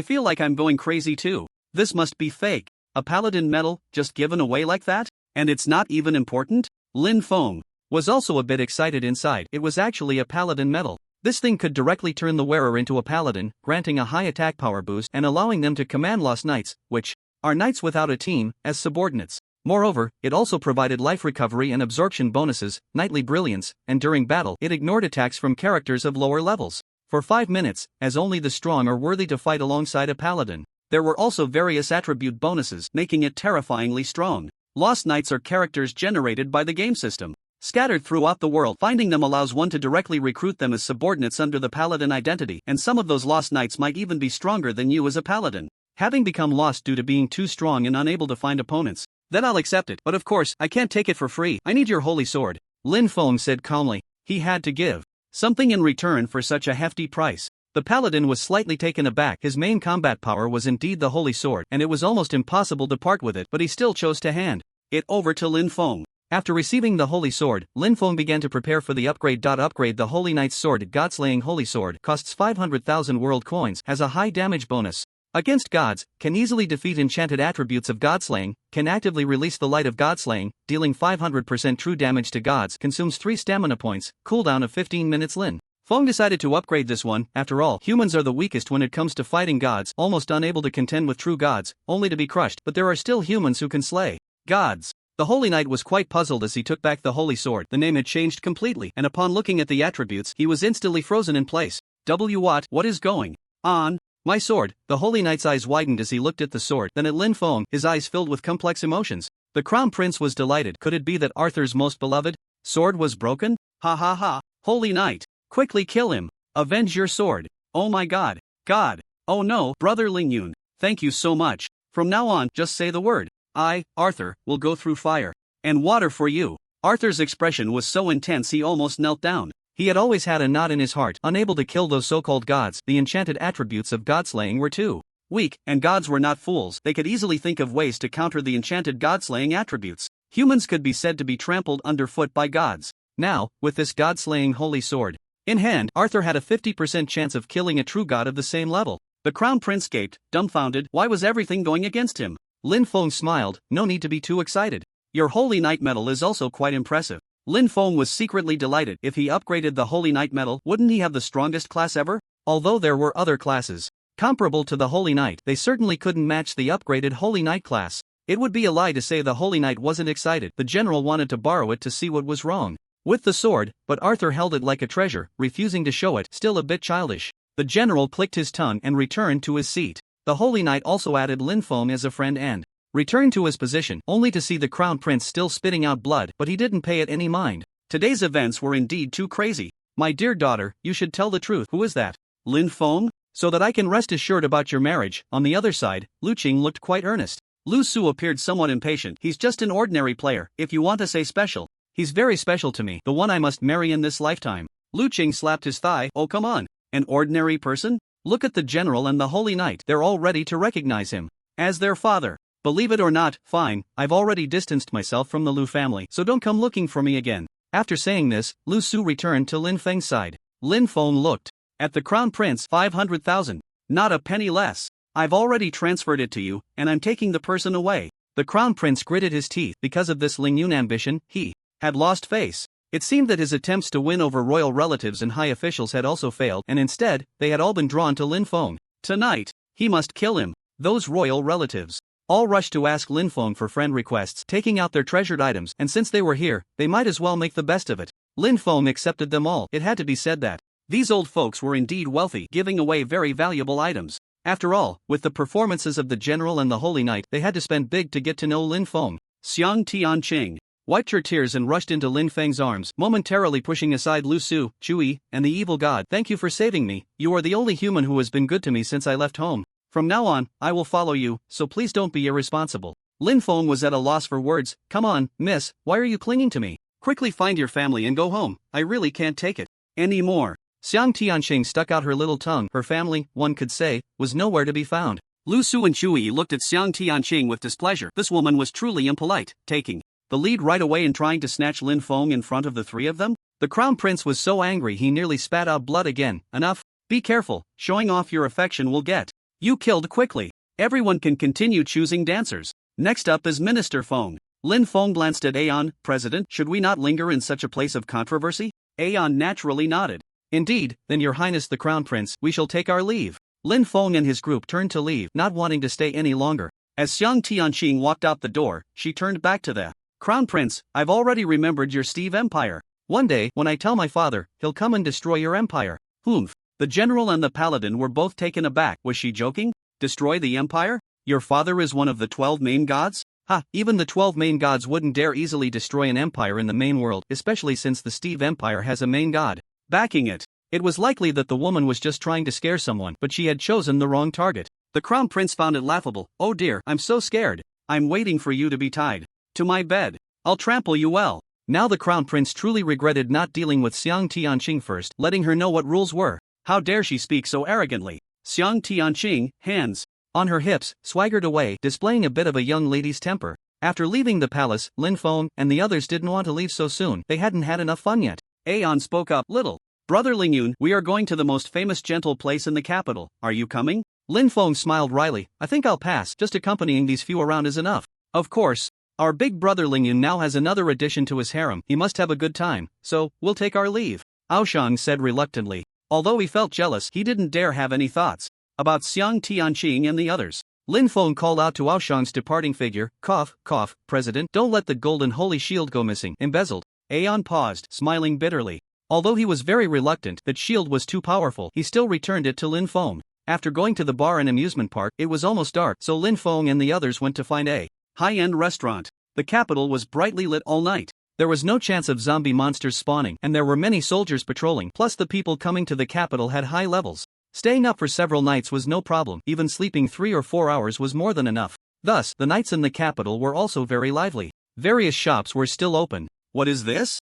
feel like I'm going crazy too. This must be fake. A paladin medal, just given away like that? And it's not even important? Lin Feng was also a bit excited inside. It was actually a paladin medal. This thing could directly turn the wearer into a paladin, granting a high attack power boost and allowing them to command Lost Knights, which are knights without a team, as subordinates. Moreover, it also provided life recovery and absorption bonuses, knightly brilliance, and during battle it ignored attacks from characters of lower levels. For 5 minutes, as only the strong are worthy to fight alongside a paladin. There were also various attribute bonuses, making it terrifyingly strong. Lost Knights are characters generated by the game system, scattered throughout the world. Finding them allows one to directly recruit them as subordinates under the paladin identity, and some of those Lost Knights might even be stronger than you as a paladin. Having become lost due to being too strong and unable to find opponents, then I'll accept it, but of course, I can't take it for free. I need your holy sword, Lin Feng said calmly. He had to give something in return for such a hefty price. The paladin was slightly taken aback. His main combat power was indeed the holy sword, and it was almost impossible to part with it, but he still chose to hand it over to Lin Feng. After receiving the holy sword, Lin Feng began to prepare for the upgrade. Upgrade the Holy Knight's sword. Godslaying Holy Sword costs 500,000 world coins, has a high damage bonus against gods, can easily defeat enchanted attributes of godslaying, can actively release the light of godslaying, dealing 500% true damage to gods, consumes 3 stamina points, cooldown of 15 minutes. Lin Feng decided to upgrade this one. After all, humans are the weakest when it comes to fighting gods, almost unable to contend with true gods, only to be crushed, but there are still humans who can slay gods. The Holy Knight was quite puzzled as he took back the holy sword. The name had changed completely, and upon looking at the attributes, he was instantly frozen in place. What is going on? My sword. The Holy Knight's eyes widened as he looked at the sword, then at Lin Feng, his eyes filled with complex emotions. The Crown Prince was delighted. Could it be that Arthur's most beloved sword was broken? Ha ha ha. Holy Knight, quickly kill him. Avenge your sword. Oh my god. God. Oh no, Brother Lingyun. Thank you so much. From now on, just say the word. I, Arthur, will go through fire and water for you. Arthur's expression was so intense he almost knelt down. He had always had a knot in his heart, unable to kill those so-called gods. The enchanted attributes of godslaying were too weak, and gods were not fools. They could easily think of ways to counter the enchanted godslaying attributes. Humans could be said to be trampled underfoot by gods. Now, with this god-slaying holy sword in hand, Arthur had a 50% chance of killing a true god of the same level. The Crown Prince gaped, dumbfounded. Why was everything going against him? Lin Feng smiled. No need to be too excited. Your Holy Knight medal is also quite impressive. Lin Feng was secretly delighted. If he upgraded the Holy Knight medal, wouldn't he have the strongest class ever? Although there were other classes comparable to the Holy Knight, they certainly couldn't match the upgraded Holy Knight class. It would be a lie to say the Holy Knight wasn't excited. The general wanted to borrow it to see what was wrong with the sword, but Arthur held it like a treasure, refusing to show it, still a bit childish. The general clicked his tongue and returned to his seat. The Holy Knight also added Lin Feng as a friend and returned to his position, only to see the Crown Prince still spitting out blood, but he didn't pay it any mind. Today's events were indeed too crazy. My dear daughter, you should tell the truth. Who is that? Lin Feng? So that I can rest assured about your marriage. On the other side, Lu Qing looked quite earnest. Lu Su appeared somewhat impatient. He's just an ordinary player, if you want to say special. He's very special to me, the one I must marry in this lifetime. Lu Qing slapped his thigh. Oh come on. An ordinary person? Look at the general and the Holy Knight. They're all ready to recognize him as their father. Believe it or not, fine, I've already distanced myself from the Lu family, so don't come looking for me again. After saying this, Lu Su returned to Lin Feng's side. Lin Feng looked at the Crown Prince. 500,000. Not a penny less. I've already transferred it to you, and I'm taking the person away. The Crown Prince gritted his teeth. Because of this Lingyun ambition, he had lost face. It seemed that his attempts to win over royal relatives and high officials had also failed, and instead, they had all been drawn to Lin Feng. Tonight, he must kill him. Those royal relatives all rushed to ask Lin Feng for friend requests, taking out their treasured items, and since they were here, they might as well make the best of it. Lin Feng accepted them all. It had to be said that these old folks were indeed wealthy, giving away very valuable items. After all, with the performances of the general and the Holy Knight, they had to spend big to get to know Lin Feng. Xiang Tianqing wiped her tears and rushed into Lin Feng's arms, momentarily pushing aside Lu Su, Chui, and the evil god. Thank you for saving me. You are the only human who has been good to me since I left home. From now on, I will follow you, so please don't be irresponsible. Lin Feng was at a loss for words. Come on, miss, why are you clinging to me? Quickly find your family and go home. I really can't take it anymore. Xiang Tianqing stuck out her little tongue. Her family, one could say, was nowhere to be found. Lu Su and Chui looked at Xiang Tianqing with displeasure. This woman was truly impolite, taking the lead right away and trying to snatch Lin Feng in front of the three of them. The Crown Prince was so angry he nearly spat out blood again. Enough. Be careful, showing off your affection will get you killed quickly. Everyone can continue choosing dancers. Next up is Minister Feng. Lin Feng glanced at Aeon. President, should we not linger in such a place of controversy? Aeon naturally nodded. Indeed, then your highness the crown prince, we shall take our leave. Lin Feng and his group turned to leave, not wanting to stay any longer. As Xiang Tianqing walked out the door, she turned back to the crown prince. I've already remembered your Steve empire. One day, when I tell my father, he'll come and destroy your empire. Humph. The general and the paladin were both taken aback. Was she joking? Destroy the empire? Your father is one of the 12 main gods? Ha, even the 12 main gods wouldn't dare easily destroy an empire in the main world, especially since the Steve empire has a main god backing it. It was likely that the woman was just trying to scare someone, but she had chosen the wrong target. The crown prince found it laughable. Oh dear, I'm so scared. I'm waiting for you to be tied to my bed. I'll trample you well. Now the crown prince truly regretted not dealing with Xiang Tianqing first, letting her know what rules were. How dare she speak so arrogantly? Xiang Tianqing, hands on her hips, swaggered away, displaying a bit of a young lady's temper. After leaving the palace, Lin Feng and the others didn't want to leave so soon. They hadn't had enough fun yet. Aeon spoke up. Little brother Lingyun, we are going to the most famous gentle place in the capital. Are you coming? Lin Feng smiled wryly. I think I'll pass. Just accompanying these few around is enough. Of course. Our big brother Lingyun now has another addition to his harem. He must have a good time. So, we'll take our leave. Aoshang said reluctantly. Although he felt jealous, he didn't dare have any thoughts about Xiang Tianqing and the others. Lin Feng called out to Aoshang's departing figure. Cough, cough, President. Don't let the golden holy shield go missing. Embezzled. Aeon paused, smiling bitterly. Although he was very reluctant, that shield was too powerful, he still returned it to Lin Feng. After going to the bar and amusement park, it was almost dark, so Lin Feng and the others went to find a high-end restaurant. The capital was brightly lit all night. There was no chance of zombie monsters spawning, and there were many soldiers patrolling, plus the people coming to the capital had high levels. Staying up for several nights was no problem, even sleeping 3 or 4 hours was more than enough. Thus, the nights in the capital were also very lively. Various shops were still open. What is this?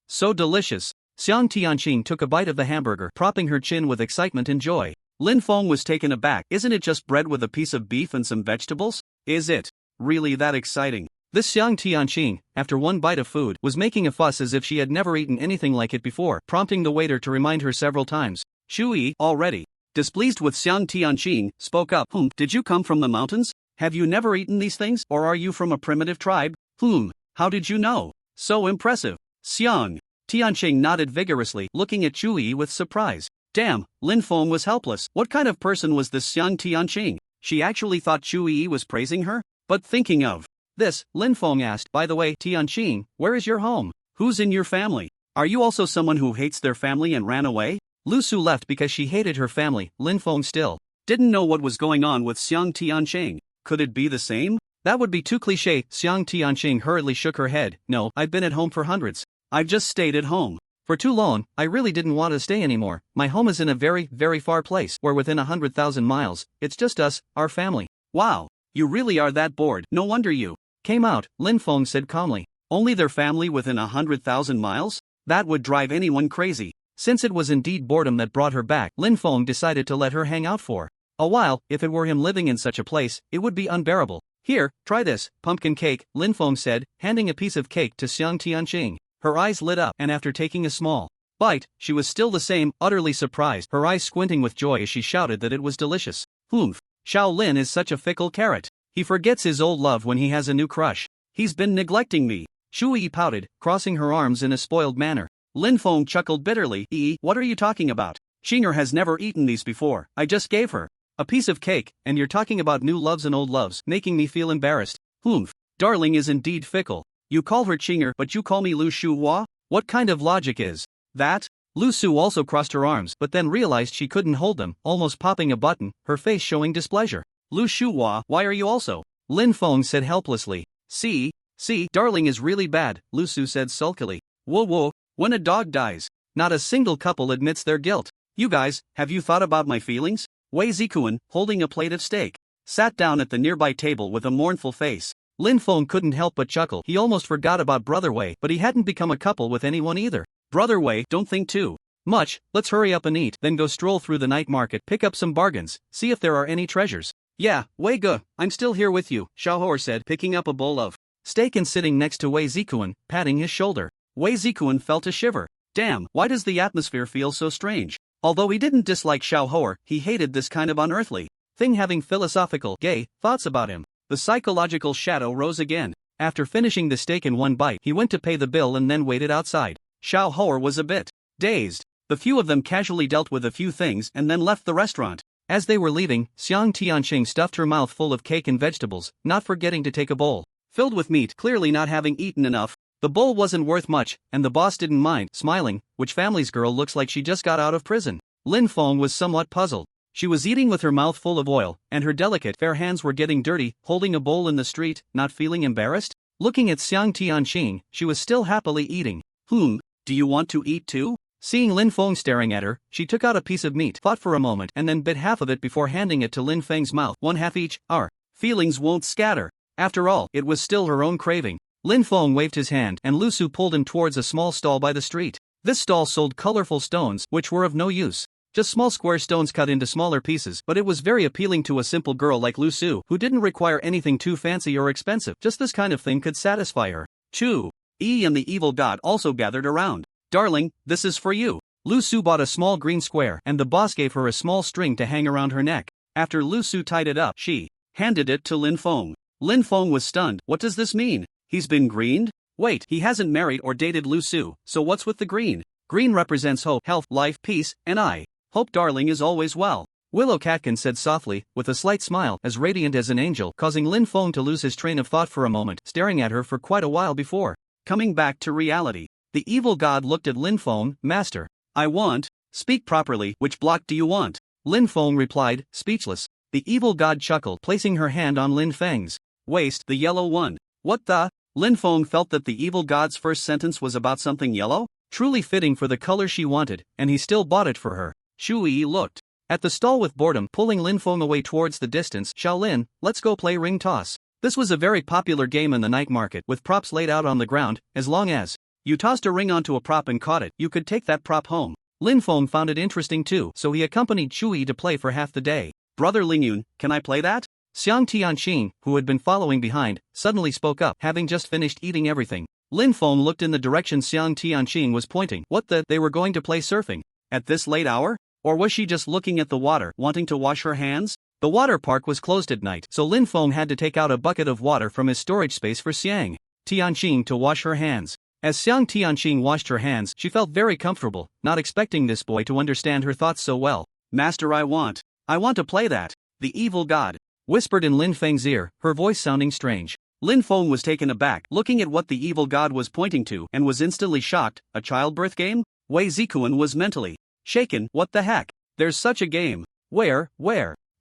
So delicious. Xiang Tianqing took a bite of the hamburger, propping her chin with excitement and joy. Lin Feng was taken aback. Isn't it just bread with a piece of beef and some vegetables? Is it really that exciting? This Xiang Tianqing, after one bite of food, was making a fuss as if she had never eaten anything like it before, prompting the waiter to remind her several times. Shui, already displeased with Xiang Tianqing, spoke up. Did you come from the mountains? Have you never eaten these things, or are you from a primitive tribe? How did you know? So impressive. Xiang Tianqing nodded vigorously, looking at Shui with surprise. Damn, Lin Feng was helpless. What kind of person was this Xiang Tianqing? She actually thought Shui was praising her? But thinking of this, Lin Feng asked, by the way, Tianqing, where is your home? Who's in your family? Are you also someone who hates their family and ran away? Lu Su left because she hated her family. Lin Feng still didn't know what was going on with Xiang Tianqing. Could it be the same? That would be too cliché. Xiang Tianqing hurriedly shook her head. No, I've been at home for hundreds. I've just stayed at home for too long. I really didn't want to stay anymore. My home is in a very, very far place. We're within 100,000 miles. It's just us, our family. Wow, you really are that bored. No wonder you came out, Lin Feng said calmly. Only their family within 100,000 miles? That would drive anyone crazy. Since it was indeed boredom that brought her back, Lin Feng decided to let her hang out for a while. If it were him living in such a place, it would be unbearable. Here, try this, pumpkin cake, Lin Feng said, handing a piece of cake to Xiang Tianqing. Her eyes lit up, and after taking a small bite, she was still the same, utterly surprised, her eyes squinting with joy as she shouted that it was delicious. Xiao Lin is such a fickle carrot. He forgets his old love when he has a new crush. He's been neglecting me. Shui pouted, crossing her arms in a spoiled manner. Lin Feng chuckled bitterly. What are you talking about? Xinger has never eaten these before. I just gave her a piece of cake, and you're talking about new loves and old loves, making me feel embarrassed. Darling is indeed fickle. You call her Xinger, but you call me Lu Shuhua? What kind of logic is that? Lu Su also crossed her arms, but then realized she couldn't hold them, almost popping a button, her face showing displeasure. Lu Shuhua, why are you also? Lin Feng said helplessly. See, darling is really bad, Lu Su said sulkily. Whoa, when a dog dies, not a single couple admits their guilt. You guys, have you thought about my feelings? Wei Zikuan, holding a plate of steak, sat down at the nearby table with a mournful face. Lin Feng couldn't help but chuckle. He almost forgot about Brother Wei, but he hadn't become a couple with anyone either. Brother Wei, don't think too much, let's hurry up and eat, then go stroll through the night market, pick up some bargains, see if there are any treasures. Yeah, Wei Ge, I'm still here with you, Xiaohou said, picking up a bowl of steak and sitting next to Wei Zikuan, patting his shoulder. Wei Zikuan felt a shiver. Damn, why does the atmosphere feel so strange? Although he didn't dislike Xiaohou, he hated this kind of unearthly thing having philosophical, gay thoughts about him. The psychological shadow rose again. After finishing the steak in one bite, he went to pay the bill and then waited outside. Xiaohou was a bit dazed. The few of them casually dealt with a few things and then left the restaurant. As they were leaving, Xiang Tianqing stuffed her mouth full of cake and vegetables, not forgetting to take a bowl filled with meat, clearly not having eaten enough. The bowl wasn't worth much, and the boss didn't mind, smiling, which family's girl looks like she just got out of prison. Lin Feng was somewhat puzzled. She was eating with her mouth full of oil, and her delicate, fair hands were getting dirty, holding a bowl in the street, not feeling embarrassed? Looking at Xiang Tianqing, she was still happily eating. Do you want to eat too? Seeing Lin Feng staring at her, she took out a piece of meat, thought for a moment, and then bit half of it before handing it to Lin Feng's mouth, one half each. Our feelings won't scatter. After all, it was still her own craving. Lin Feng waved his hand, and Lu Su pulled him towards a small stall by the street. This stall sold colorful stones, which were of no use. Just small square stones cut into smaller pieces, but it was very appealing to a simple girl like Lu Su, who didn't require anything too fancy or expensive. Just this kind of thing could satisfy her. Chu Yi and the evil god also gathered around. Darling, this is for you. Lu Su bought a small green square, and the boss gave her a small string to hang around her neck. After Lu Su tied it up, she handed it to Lin Feng. Lin Feng was stunned. What does this mean? He's been greened? Wait, he hasn't married or dated Lu Su, so what's with the green? Green represents hope, health, life, peace, and I hope darling is always well. Willow Catkin said softly, with a slight smile, as radiant as an angel, causing Lin Feng to lose his train of thought for a moment, staring at her for quite a while before coming back to reality. The evil god looked at Lin Feng. Master, I want. Speak properly, which block do you want? Lin Feng replied, speechless. The evil god chuckled, placing her hand on Lin Feng's waist, the yellow one. What the? Lin Feng felt that the evil god's first sentence was about something yellow? Truly fitting for the color she wanted, and he still bought it for her. Shu Yi looked at the stall with boredom, pulling Lin Feng away towards the distance. Shaolin, let's go play ring toss. This was a very popular game in the night market, with props laid out on the ground. As long as you tossed a ring onto a prop and caught it, you could take that prop home. Lin Feng found it interesting too, so he accompanied Shu Yi to play for half the day. Brother Lingyun, can I play that? Xiang Tianqing, who had been following behind, suddenly spoke up, having just finished eating everything. Lin Feng looked in the direction Xiang Tianqing was pointing. What the? They were going to play surfing? At this late hour? Or was she just looking at the water, wanting to wash her hands? The water park was closed at night, so Lin Feng had to take out a bucket of water from his storage space for Xiang Tianqing to wash her hands. As Xiang Tianqing washed her hands, she felt very comfortable, not expecting this boy to understand her thoughts so well. Master, I want to play that. The evil god whispered in Lin Feng's ear, her voice sounding strange. Lin Feng was taken aback, looking at what the evil god was pointing to, and was instantly shocked. A childbirth game? Wei Zikuan was mentally shaken. What the heck? There's such a game. Where?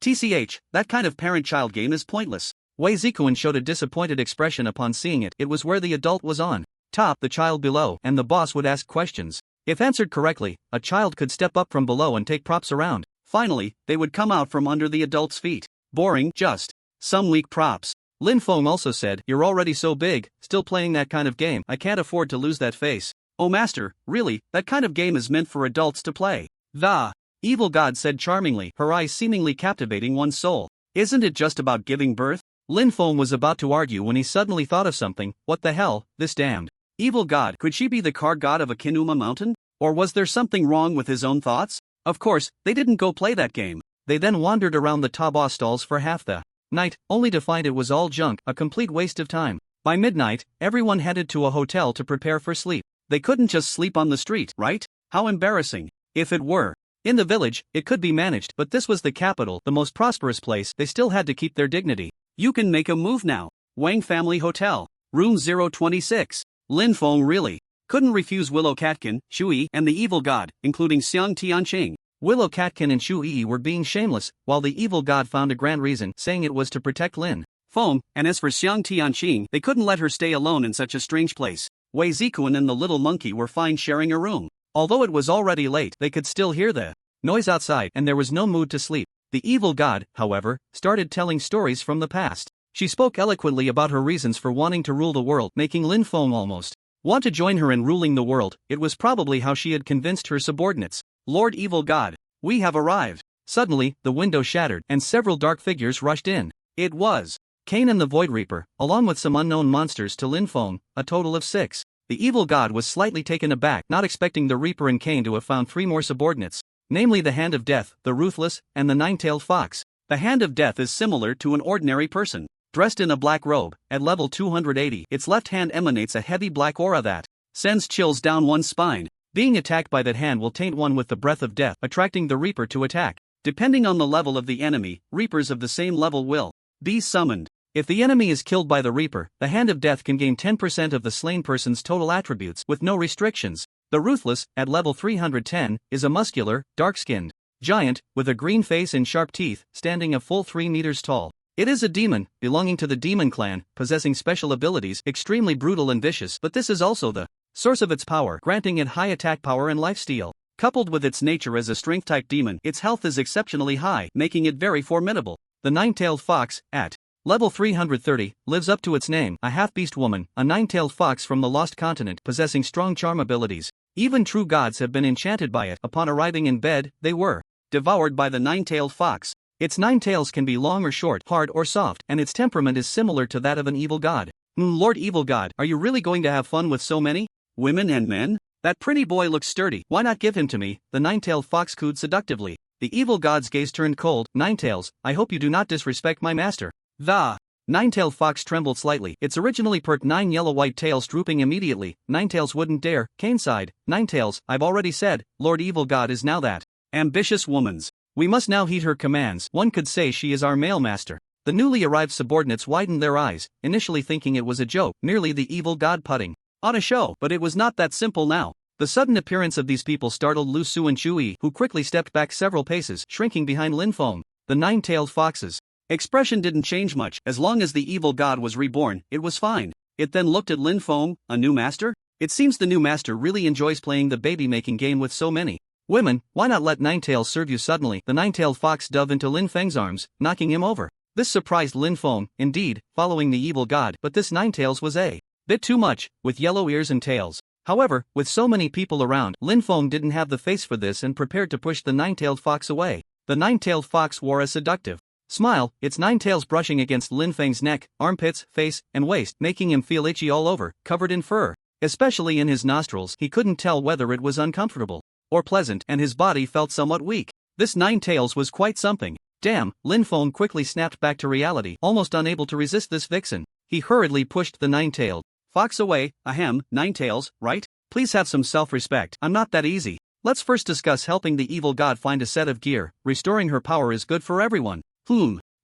TCH, that kind of parent-child game is pointless. Wei Zikuan showed a disappointed expression upon seeing it. It was where the adult was on top, the child below, and the boss would ask questions. If answered correctly, a child could step up from below and take props around. Finally, they would come out from under the adult's feet. Boring, just some weak props. Lin Feng also said, you're already so big, still playing that kind of game. I can't afford to lose that face. Oh master, really, that kind of game is meant for adults to play. The evil god said charmingly, her eyes seemingly captivating one's soul. Isn't it just about giving birth? Lin Feng was about to argue when he suddenly thought of something. What the hell, this damned evil god, could she be the card god of a Kinuma mountain? Or was there something wrong with his own thoughts? Of course, they didn't go play that game. They then wandered around the Taba stalls for half the night, only to find it was all junk, a complete waste of time. By midnight, everyone headed to a hotel to prepare for sleep. They couldn't just sleep on the street, right? How embarrassing. If it were in the village, it could be managed, but this was the capital, the most prosperous place. They still had to keep their dignity. You can make a move now. Wang Family Hotel, Room 026. Lin Feng really couldn't refuse Willow Catkin, Shu Yi, and the evil god, including Xiang Tianqing. Willow Catkin and Shu Yi were being shameless, while the evil god found a grand reason, saying it was to protect Lin Feng, and as for Xiang Tianqing, they couldn't let her stay alone in such a strange place. Wei Zikuan and the little monkey were fine sharing a room. Although it was already late, they could still hear the noise outside, and there was no mood to sleep. The evil god, however, started telling stories from the past. She spoke eloquently about her reasons for wanting to rule the world, making Lin Feng almost want to join her in ruling the world. It was probably how she had convinced her subordinates. Lord Evil God, we have arrived. Suddenly, the window shattered, and several dark figures rushed in. It was Cain and the Void Reaper, along with some unknown monsters to Lin Feng, a total of 6. The evil god was slightly taken aback, not expecting the Reaper and Cain to have found 3 more subordinates, namely the Hand of Death, the Ruthless, and the Nine-Tailed Fox. The Hand of Death is similar to an ordinary person. Dressed in a black robe, at level 280, its left hand emanates a heavy black aura that sends chills down one's spine. Being attacked by that hand will taint one with the breath of death, attracting the Reaper to attack. Depending on the level of the enemy, Reapers of the same level will be summoned. If the enemy is killed by the Reaper, the Hand of Death can gain 10% of the slain person's total attributes with no restrictions. The Ruthless, at level 310, is a muscular, dark-skinned giant with a green face and sharp teeth, standing a full 3 meters tall. It is a demon, belonging to the Demon Clan, possessing special abilities, extremely brutal and vicious, but this is also the source of its power, granting it high attack power and lifesteal. Coupled with its nature as a strength-type demon, its health is exceptionally high, making it very formidable. The Nine-Tailed Fox, at level 330, lives up to its name, a half-beast woman, a nine-tailed fox from the Lost Continent, possessing strong charm abilities. Even true gods have been enchanted by it. Upon arriving in bed, they were devoured by the nine-tailed fox. Its 9 tails can be long or short, hard or soft, and its temperament is similar to that of an evil god. Lord Evil God, are you really going to have fun with so many women and men? That pretty boy looks sturdy, why not give him to me? The nine-tailed fox cooed seductively. The evil god's gaze turned cold. Ninetails, I hope you do not disrespect my master. The nine-tailed fox trembled slightly, its originally perked 9 yellow-white tails drooping immediately. Ninetails wouldn't dare. Cain sighed. Ninetails, I've already said, Lord Evil God is now that ambitious woman's. We must now heed her commands. One could say she is our male master. The newly arrived subordinates widened their eyes, initially thinking it was a joke, merely the evil god putting on a show, but it was not that simple now. The sudden appearance of these people startled Lu Su and Chu Yi, who quickly stepped back several paces, shrinking behind Lin Feng. The nine-tailed fox's expression didn't change much. As long as the evil god was reborn, it was fine. It then looked at Lin Feng, a new master? It seems the new master really enjoys playing the baby-making game with so many women. Why not let Ninetails serve you? Suddenly, the nine-tailed fox dove into Lin Feng's arms, knocking him over. This surprised Lin Feng, indeed, following the evil god, but this Ninetails was a bit too much, with yellow ears and tails. However, with so many people around, Lin Feng didn't have the face for this and prepared to push the nine-tailed fox away. The nine-tailed fox wore a seductive smile, its 9 tails brushing against Lin Feng's neck, armpits, face, and waist, making him feel itchy all over, covered in fur. Especially in his nostrils, he couldn't tell whether it was uncomfortable or pleasant, and his body felt somewhat weak. This 9 tails was quite something. Damn, Lin Feng quickly snapped back to reality, almost unable to resist this vixen. He hurriedly pushed the nine-tailed fox away. Ahem, Ninetails, right? Please have some self-respect. I'm not that easy. Let's first discuss helping the evil god find a set of gear. Restoring her power is good for everyone.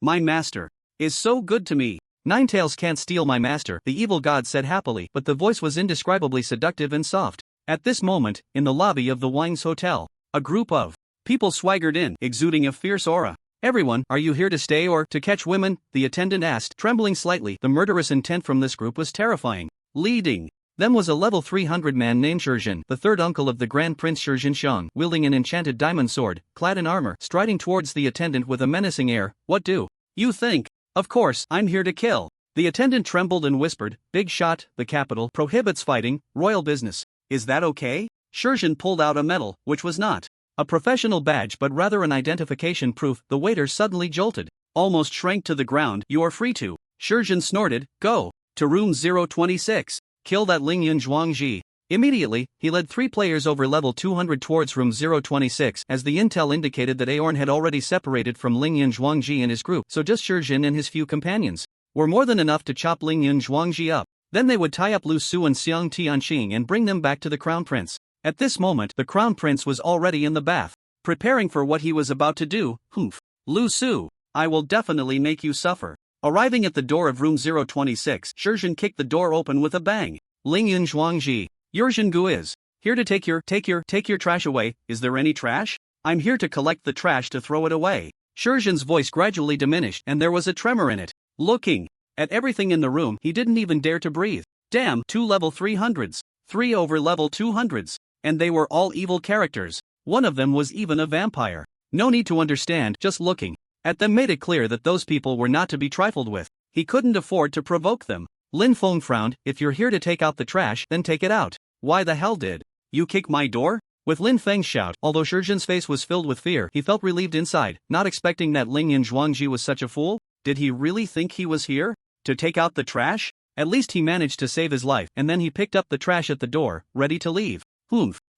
My master is so good to me. Ninetails can't steal my master, the evil god said happily, but the voice was indescribably seductive and soft. At this moment, in the lobby of the Wang's Hotel, a group of people swaggered in, exuding a fierce aura. Everyone, are you here to stay or to catch women? The attendant asked, trembling slightly. The murderous intent from this group was terrifying. Leading them was a level 300 man named Shizhen, the third uncle of the Grand Prince Shizhen Shang, wielding an enchanted diamond sword, clad in armor, striding towards the attendant with a menacing air. What do you think? Of course, I'm here to kill. The attendant trembled and whispered, big shot, the capital prohibits fighting, royal business. Is that okay? Shizhen pulled out a medal, which was not a professional badge but rather an identification proof. The waiter suddenly jolted, almost shrank to the ground. You are free to. Shizhen snorted, go to room 026. Kill that Lingyun Zhuangji. Immediately, he led 3 players over level 200 towards room 026, as the intel indicated that Aorn had already separated from Lingyun Zhuangji and his group, so just Shizhen and his few companions were more than enough to chop Lingyun Zhuangji up. Then they would tie up Lu Su and Xiang Tianqing and bring them back to the Crown Prince. At this moment, the Crown Prince was already in the bath, preparing for what he was about to do. Lu Su, I will definitely make you suffer. Arriving at the door of room 026, Shizhen kicked the door open with a bang. Lingyun Zhuangji, Yurzhengu is here to take your trash away. Is there any trash? I'm here to collect the trash to throw it away. Shizhen's voice gradually diminished and there was a tremor in it. Looking at everything in the room, he didn't even dare to breathe. Damn, 2 level 300s, 3 over level 200s, and they were all evil characters. One of them was even a vampire. No need to understand, just looking at them made it clear that those people were not to be trifled with. He couldn't afford to provoke them. Lin Feng frowned. If you're here to take out the trash, then take it out. Why the hell did you kick my door? With Lin Feng's shout, although Shizhen's face was filled with fear, he felt relieved inside, not expecting that Lingyun Zhuangji was such a fool. Did he really think he was here to take out the trash? At least he managed to save his life, and then he picked up the trash at the door, ready to leave.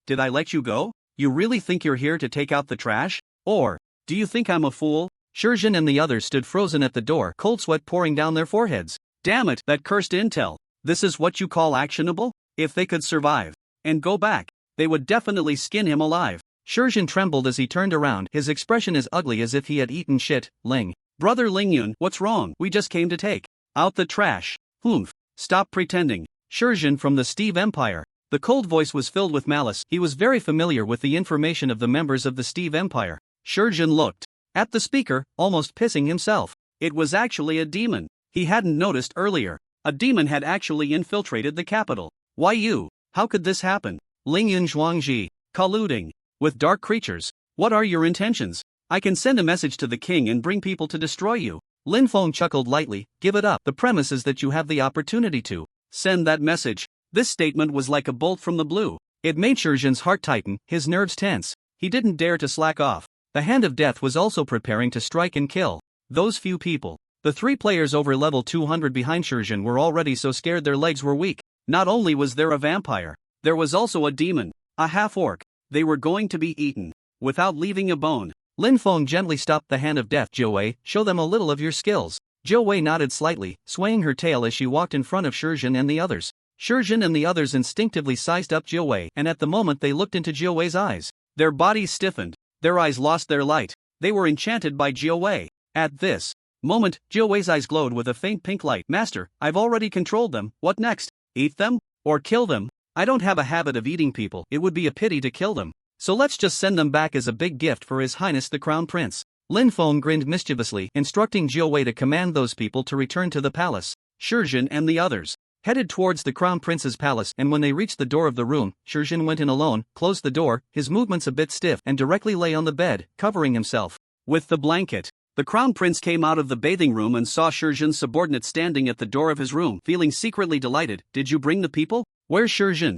Did I let you go? You really think you're here to take out the trash? Or do you think I'm a fool? Shizhen and the others stood frozen at the door, cold sweat pouring down their foreheads. Damn it, that cursed intel. This is what you call actionable? If they could survive and go back they would definitely skin him alive. Shurjin trembled as he turned around, his expression as ugly as if he had eaten shit. Ling. Brother Lingyun, what's wrong? We just came to take out the trash. Humph. Stop pretending. Shurjin from the Steve Empire. The cold voice was filled with malice. He was very familiar with the information of the members of the Steve Empire. Shurjin looked at the speaker, almost pissing himself. It was actually a demon. He hadn't noticed earlier. A demon had actually infiltrated the capital. Why you? How could this happen? Lingyun Zhuangji. Colluding with dark creatures. What are your intentions? I can send a message to the king and bring people to destroy you. Lin Feng chuckled lightly. Give it up. The premise is that you have the opportunity to send that message. This statement was like a bolt from the blue. It made Shurjin's heart tighten, his nerves tense. He didn't dare to slack off. The hand of death was also preparing to strike and kill those few people. The 3 players over level 200 behind Shurjin were already so scared their legs were weak. Not only was there a vampire, there was also a demon, a half-orc. They were going to be eaten without leaving a bone. Lin Feng gently stopped the hand of death. Jiu Wei, show them a little of your skills. Jiu Wei nodded slightly, swaying her tail as she walked in front of Shurjin and the others. Shurjin and the others instinctively sized up Jiu Wei, and at the moment they looked into Jiu Wei's eyes, their bodies stiffened, their eyes lost their light. They were enchanted by Jiu Wei. At this moment, Jiu Wei's eyes glowed with a faint pink light. Master, I've already controlled them. What next? Eat them? Or kill them? I don't have a habit of eating people. It would be a pity to kill them. So let's just send them back as a big gift for His Highness the Crown Prince. Lin Feng grinned mischievously, instructing Jiu Wei to command those people to return to the palace. Shurjin and the others headed towards the Crown Prince's palace, and when they reached the door of the room, Shurjin went in alone, closed the door, his movements a bit stiff, and directly lay on the bed, covering himself with the blanket. The Crown Prince came out of the bathing room and saw Shurjin's subordinate standing at the door of his room, feeling secretly delighted. Did you bring the people? Where's Shurjin?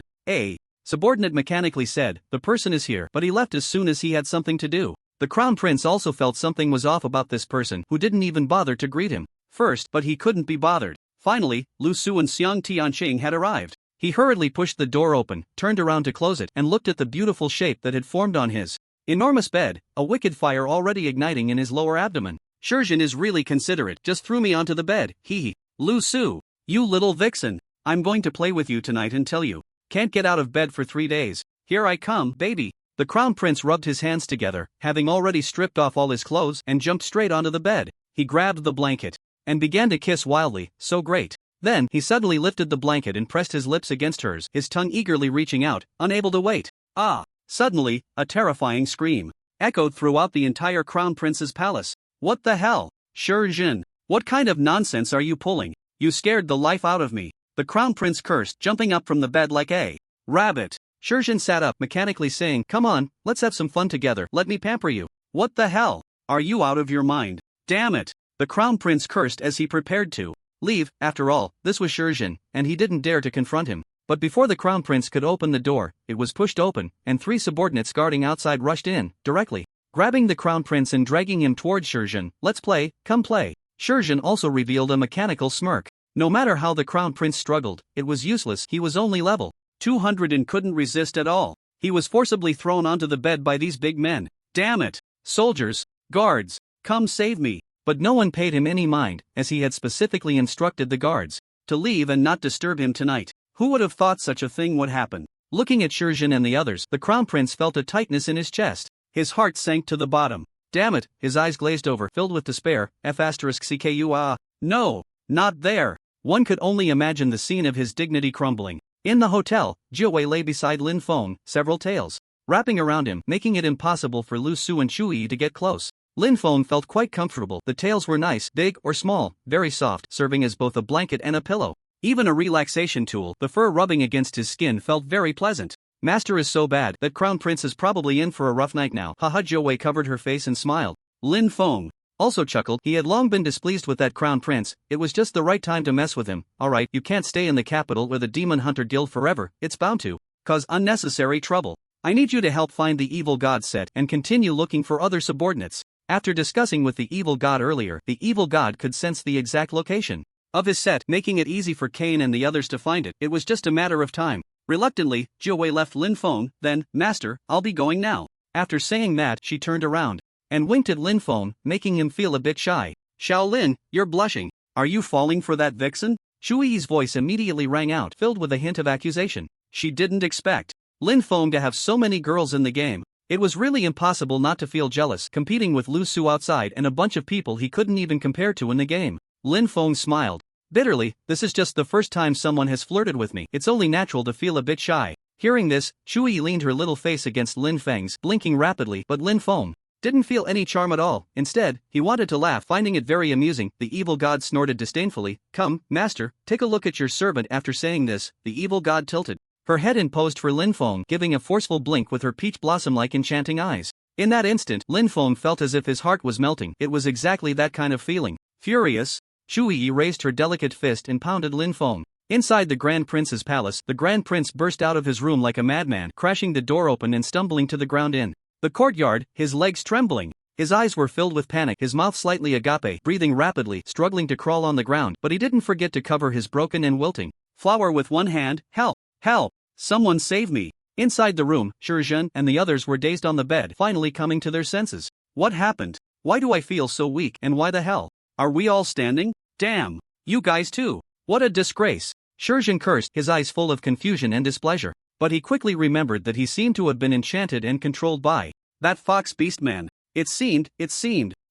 Subordinate mechanically said, the person is here, but he left as soon as he had something to do. The Crown Prince also felt something was off about this person, who didn't even bother to greet him first, but he couldn't be bothered. Finally, Lu Su and Xiang Tianqing had arrived. He hurriedly pushed the door open, turned around to close it, and looked at the beautiful shape that had formed on his enormous bed, a wicked fire already igniting in his lower abdomen. Shurjin is really considerate, just threw me onto the bed, hee. Lu Su, you little vixen. I'm going to play with you tonight until you can't get out of bed for 3 days. Here I come, baby. The Crown Prince rubbed his hands together, having already stripped off all his clothes, and jumped straight onto the bed. He grabbed the blanket and began to kiss wildly. So great. Then, he suddenly lifted the blanket and pressed his lips against hers, his tongue eagerly reaching out, unable to wait. Ah! Suddenly, a terrifying scream echoed throughout the entire Crown Prince's palace. What the hell? Shurjin, what kind of nonsense are you pulling? You scared the life out of me. The Crown Prince cursed, jumping up from the bed like a rabbit. Shurjin sat up, mechanically saying, come on, let's have some fun together, let me pamper you. What the hell? Are you out of your mind? Damn it! The Crown Prince cursed as he prepared to leave. After all, this was Shurjin, and he didn't dare to confront him. But before the Crown Prince could open the door, it was pushed open, and 3 subordinates guarding outside rushed in, directly grabbing the Crown Prince and dragging him towards Shurjin. Let's play, come play. Shurjin also revealed a mechanical smirk. No matter how the Crown Prince struggled, it was useless. He was only level 200 and couldn't resist at all. He was forcibly thrown onto the bed by these big men. Damn it! Soldiers, guards, come save me. But no one paid him any mind, as he had specifically instructed the guards to leave and not disturb him tonight. Who would have thought such a thing would happen? Looking at Shurjin and the others, the Crown Prince felt a tightness in his chest. His heart sank to the bottom. Damn it! His eyes glazed over, filled with despair. F***CKU. No, not there. One could only imagine the scene of his dignity crumbling. In the hotel, Jiu Wei lay beside Lin Feng, several tails wrapping around him, making it impossible for Lu Su and Chu Yi to get close. Lin Feng felt quite comfortable. The tails were nice, big or small, very soft, serving as both a blanket and a pillow. Even a relaxation tool, the fur rubbing against his skin felt very pleasant. Master is so bad that Crown Prince is probably in for a rough night now. Haha. Jiu Wei covered her face and smiled. Lin Feng also chuckled. He had long been displeased with that Crown Prince. It was just the right time to mess with him. Alright, you can't stay in the capital with a demon hunter guild forever. It's bound to cause unnecessary trouble. I need you to help find the evil god set and continue looking for other subordinates. After discussing with the evil god earlier, the evil god could sense the exact location of his set, making it easy for Kane and the others to find it. It was just a matter of time. Reluctantly, Jiu Wei left Lin Feng, then, Master, I'll be going now. After saying that, she turned around and winked at Lin Feng, making him feel a bit shy. Shaolin, you're blushing. Are you falling for that vixen? Chu Yi's voice immediately rang out, filled with a hint of accusation. She didn't expect Lin Feng to have so many girls in the game. It was really impossible not to feel jealous, competing with Lu Su outside and a bunch of people he couldn't even compare to in the game. Lin Feng smiled bitterly. This is just the first time someone has flirted with me. It's only natural to feel a bit shy. Hearing this, Shui leaned her little face against Lin Feng's, blinking rapidly, but Lin Feng didn't feel any charm at all. Instead, he wanted to laugh, finding it very amusing. The evil god snorted disdainfully. Come, master, take a look at your servant. After saying this, the evil god tilted her head and posed for Lin Feng, giving a forceful blink with her peach blossom-like enchanting eyes. In that instant, Lin Feng felt as if his heart was melting. It was exactly that kind of feeling. Furious, Shui raised her delicate fist and pounded Lin Feng. Inside the Grand Prince's palace, the Grand Prince burst out of his room like a madman, crashing the door open and stumbling to the ground in the courtyard, his legs trembling. His eyes were filled with panic, his mouth slightly agape, breathing rapidly, struggling to crawl on the ground, but he didn't forget to cover his broken and wilting flower with one hand. Help! Help! Someone save me! Inside the room, Shizhen and the others were dazed on the bed, finally coming to their senses. What happened? Why do I feel so weak, and why the hell are we all standing? Damn! You guys too! What a disgrace! Shizhen cursed, his eyes full of confusion and displeasure. But he quickly remembered that he seemed to have been enchanted and controlled by that fox beast man. It seemed.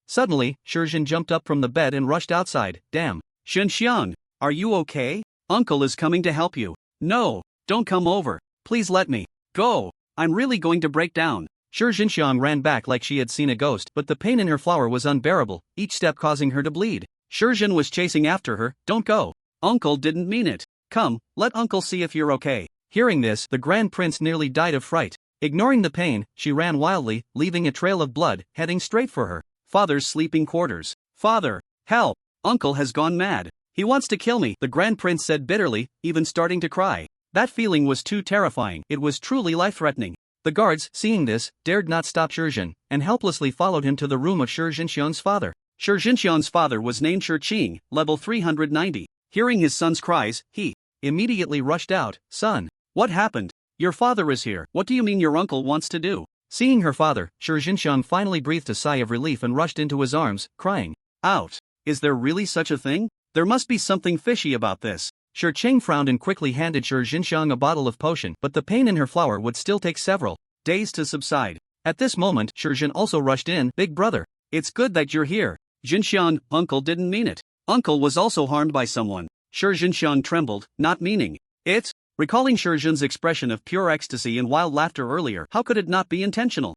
Suddenly, Shizhen jumped up from the bed and rushed outside. Damn. Shenxiang, are you okay? Uncle is coming to help you. No, don't come over. Please let me go. I'm really going to break down. Shenxiang ran back like she had seen a ghost, but the pain in her flower was unbearable, each step causing her to bleed. Shizhen was chasing after her. Don't go. Uncle didn't mean it. Come, let Uncle see if you're okay. Hearing this, the Grand Prince nearly died of fright. Ignoring the pain, she ran wildly, leaving a trail of blood, heading straight for her father's sleeping quarters. Father, help! Uncle has gone mad. He wants to kill me, the Grand Prince said bitterly, even starting to cry. That feeling was too terrifying, it was truly life-threatening. The guards, seeing this, dared not stop Shizhen, and helplessly followed him to the room of Shizhenxiang's father. Shizhenxiang's father was named Shiqing, level 390. Hearing his son's cries, he immediately rushed out. Son, what happened? Your father is here. What do you mean your uncle wants to do? Seeing her father, Shizhenxiang finally breathed a sigh of relief and rushed into his arms, crying out. Is there really such a thing? There must be something fishy about this. Shiqing frowned and quickly handed Shizhenxiang a bottle of potion, but the pain in her flower would still take several days to subside. At this moment, Shizhen also rushed in. Big brother, it's good that you're here. Xinxiang, uncle didn't mean it. Uncle was also harmed by someone. Shizhenxiang trembled, not meaning it. Recalling Shizhen's expression of pure ecstasy and wild laughter earlier, how could it not be intentional?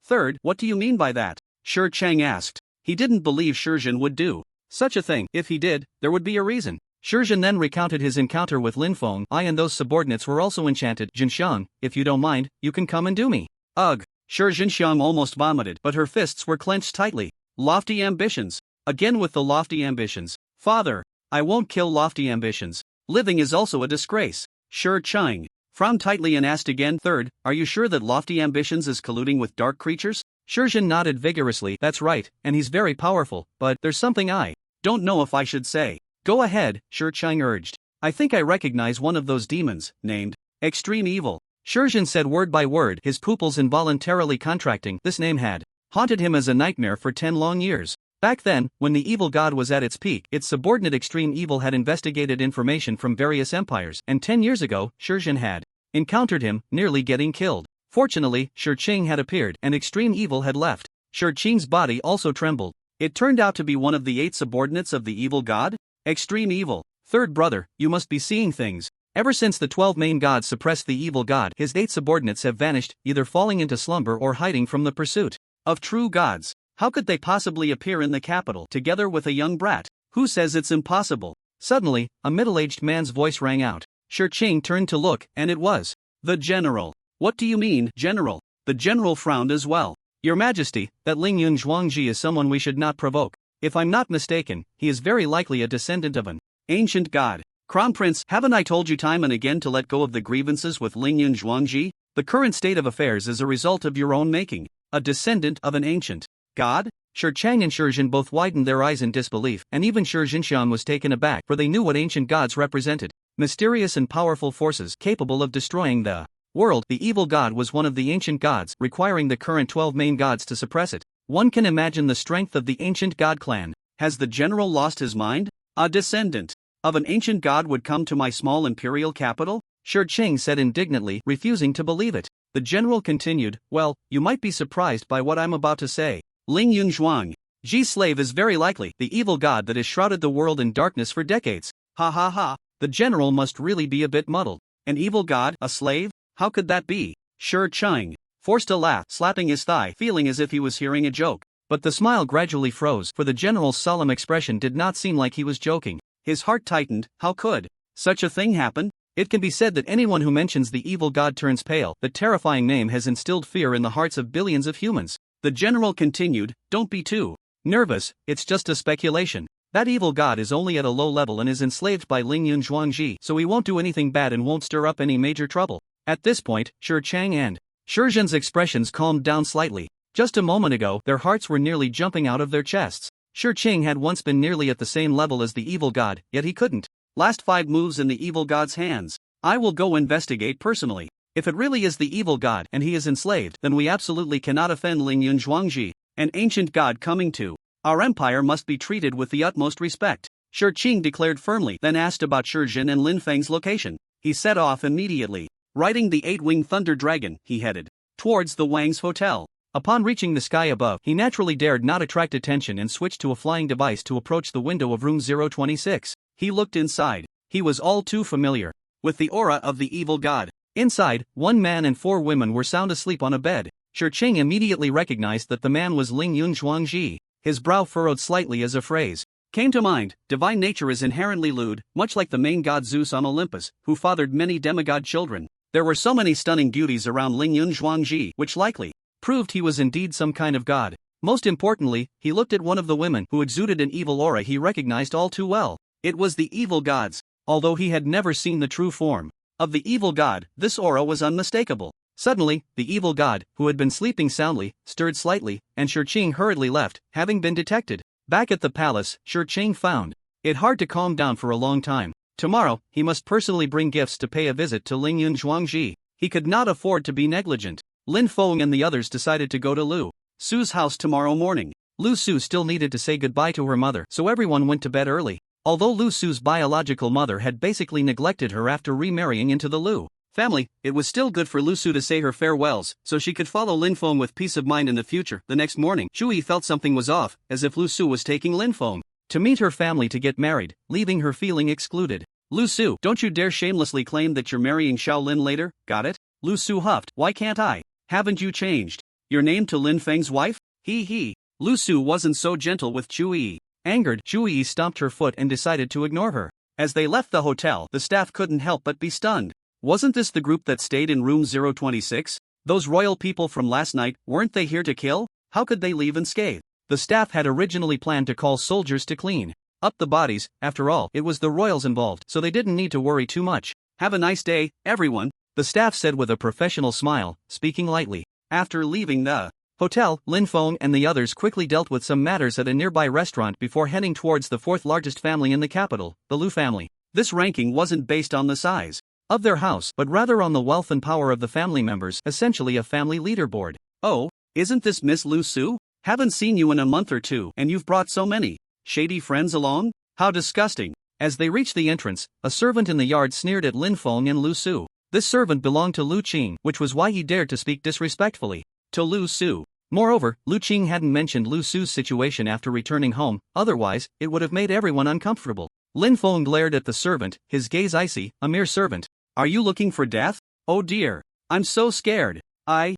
Third, what do you mean by that? Shiqing asked. He didn't believe Shizhen would do such a thing. If he did, there would be a reason. Shizhen then recounted his encounter with Lin Feng. I and those subordinates were also enchanted. Xinxiang, if you don't mind, you can come and do me. Ugh. Shizhenxiang almost vomited, but her fists were clenched tightly. Lofty ambitions. Again with the lofty ambitions. Father, I won't kill lofty ambitions. Living is also a disgrace. Shiqing frowned tightly and asked again. Third, are you sure that lofty ambitions is colluding with dark creatures? Shizhen nodded vigorously. That's right, and he's very powerful, but there's something I don't know if I should say. Go ahead, Shiqing urged. I think I recognize one of those demons, named Extreme Evil. Shizhen said word by word, his pupils involuntarily contracting. This name had haunted him as a nightmare for 10 long years. Back then, when the evil god was at its peak, its subordinate Extreme Evil had investigated information from various empires, and 10 years ago, Shizhen had encountered him, nearly getting killed. Fortunately, Shiqing had appeared, and Extreme Evil had left. Shiqing's body also trembled. It turned out to be one of the 8 subordinates of the evil god? Extreme Evil. Third brother, you must be seeing things. Ever since the 12 main gods suppressed the evil god, his 8 subordinates have vanished, either falling into slumber or hiding from the pursuit of true gods. How could they possibly appear in the capital together with a young brat? Who says it's impossible? Suddenly, a middle-aged man's voice rang out. Shiqing turned to look, and it was the general. What do you mean, general? The general frowned as well. Your Majesty, that Lingyun Zhuangji is someone we should not provoke. If I'm not mistaken, he is very likely a descendant of an ancient god. Crown Prince, haven't I told you time and again to let go of the grievances with Lingyun Zhuangji? The current state of affairs is a result of your own making. A descendant of an ancient god? Shiqing and Shizhen both widened their eyes in disbelief, and even Shizhenxiang was taken aback, for they knew what ancient gods represented. Mysterious and powerful forces capable of destroying the world. The evil god was one of the ancient gods, requiring the current 12 main gods to suppress it. One can imagine the strength of the ancient god clan. Has the general lost his mind? A descendant of an ancient god would come to my small imperial capital? Shi Ching said indignantly, refusing to believe it. The general continued, well, you might be surprised by what I'm about to say. Ling Yunzhuang, Ji's slave is very likely the evil god that has shrouded the world in darkness for decades. Ha ha ha, the general must really be a bit muddled. An evil god, a slave? How could that be? Shi Ching forced a laugh, slapping his thigh, feeling as if he was hearing a joke. But the smile gradually froze, for the general's solemn expression did not seem like he was joking. His heart tightened. How could such a thing happen? It can be said that anyone who mentions the evil god turns pale. The terrifying name has instilled fear in the hearts of billions of humans. The general continued, don't be too nervous, it's just a speculation. That evil god is only at a low level and is enslaved by Ling Yunzhuangji, so he won't do anything bad and won't stir up any major trouble. At this point, Shi Chang and Shi Zhen's expressions calmed down slightly. Just a moment ago, their hearts were nearly jumping out of their chests. Shi Ching had once been nearly at the same level as the evil god, yet he couldn't. Last 5 moves in the evil god's hands. I will go investigate personally. If it really is the evil god and he is enslaved, then we absolutely cannot offend Ling Yunzhuangji, an ancient god coming to our empire must be treated with the utmost respect. Shi Ching declared firmly, then asked about Shi Zhen and Lin Feng's location. He set off immediately. Riding the 8-winged thunder dragon, he headed towards the Wang's hotel. Upon reaching the sky above, he naturally dared not attract attention and switched to a flying device to approach the window of room 026. He looked inside. He was all too familiar with the aura of the evil god. Inside, 1 man and 4 women were sound asleep on a bed. Shi Ching immediately recognized that the man was Ling Yunzhuangji. His brow furrowed slightly as a phrase came to mind. Divine nature is inherently lewd, much like the main god Zeus on Olympus, who fathered many demigod children. There were so many stunning beauties around Ling Yunzhuangji, which likely proved he was indeed some kind of god. Most importantly, he looked at one of the women who exuded an evil aura he recognized all too well. It was the evil god's. Although he had never seen the true form of the evil god, this aura was unmistakable. Suddenly, the evil god, who had been sleeping soundly, stirred slightly, and Shi Ching hurriedly left, having been detected. Back at the palace, Shi Ching found it hard to calm down for a long time. Tomorrow, he must personally bring gifts to pay a visit to Ling Yunzhuangji. He could not afford to be negligent. Lin Feng and the others decided to go to Lu Su's house tomorrow morning. Lu Su still needed to say goodbye to her mother, so everyone went to bed early. Although Lu Su's biological mother had basically neglected her after remarrying into the Lu family, it was still good for Lu Su to say her farewells, so she could follow Lin Feng with peace of mind in the future. The next morning, Chui felt something was off, as if Lu Su was taking Lin Feng to meet her family to get married, leaving her feeling excluded. Lu Su, don't you dare shamelessly claim that you're marrying Xiao Lin later, got it? Lu Su huffed, why can't I? Haven't you changed your name to Lin Feng's wife? He. Lu Su wasn't so gentle with Chui. Angered, Chui stomped her foot and decided to ignore her. As they left the hotel, the staff couldn't help but be stunned. Wasn't this the group that stayed in room 026? Those royal people from last night, weren't they here to kill? How could they leave unscathed? The staff had originally planned to call soldiers to clean up the bodies. After all, it was the royals involved, so they didn't need to worry too much. Have a nice day, everyone, the staff said with a professional smile, speaking lightly. After leaving the hotel, Lin Feng and the others quickly dealt with some matters at a nearby restaurant before heading towards the 4th largest family in the capital, the Lu family. This ranking wasn't based on the size of their house, but rather on the wealth and power of the family members, essentially a family leaderboard. Oh, isn't this Miss Lu Su? Haven't seen you in a month or two, and you've brought so many shady friends along? How disgusting. As they reached the entrance, a servant in the yard sneered at Lin Feng and Lu Su. This servant belonged to Lu Qing, which was why he dared to speak disrespectfully to Lu Su. Moreover, Lu Qing hadn't mentioned Lu Su's situation after returning home, otherwise, it would have made everyone uncomfortable. Lin Feng glared at the servant, his gaze icy. A mere servant. Are you looking for death? Oh dear. I'm so scared. The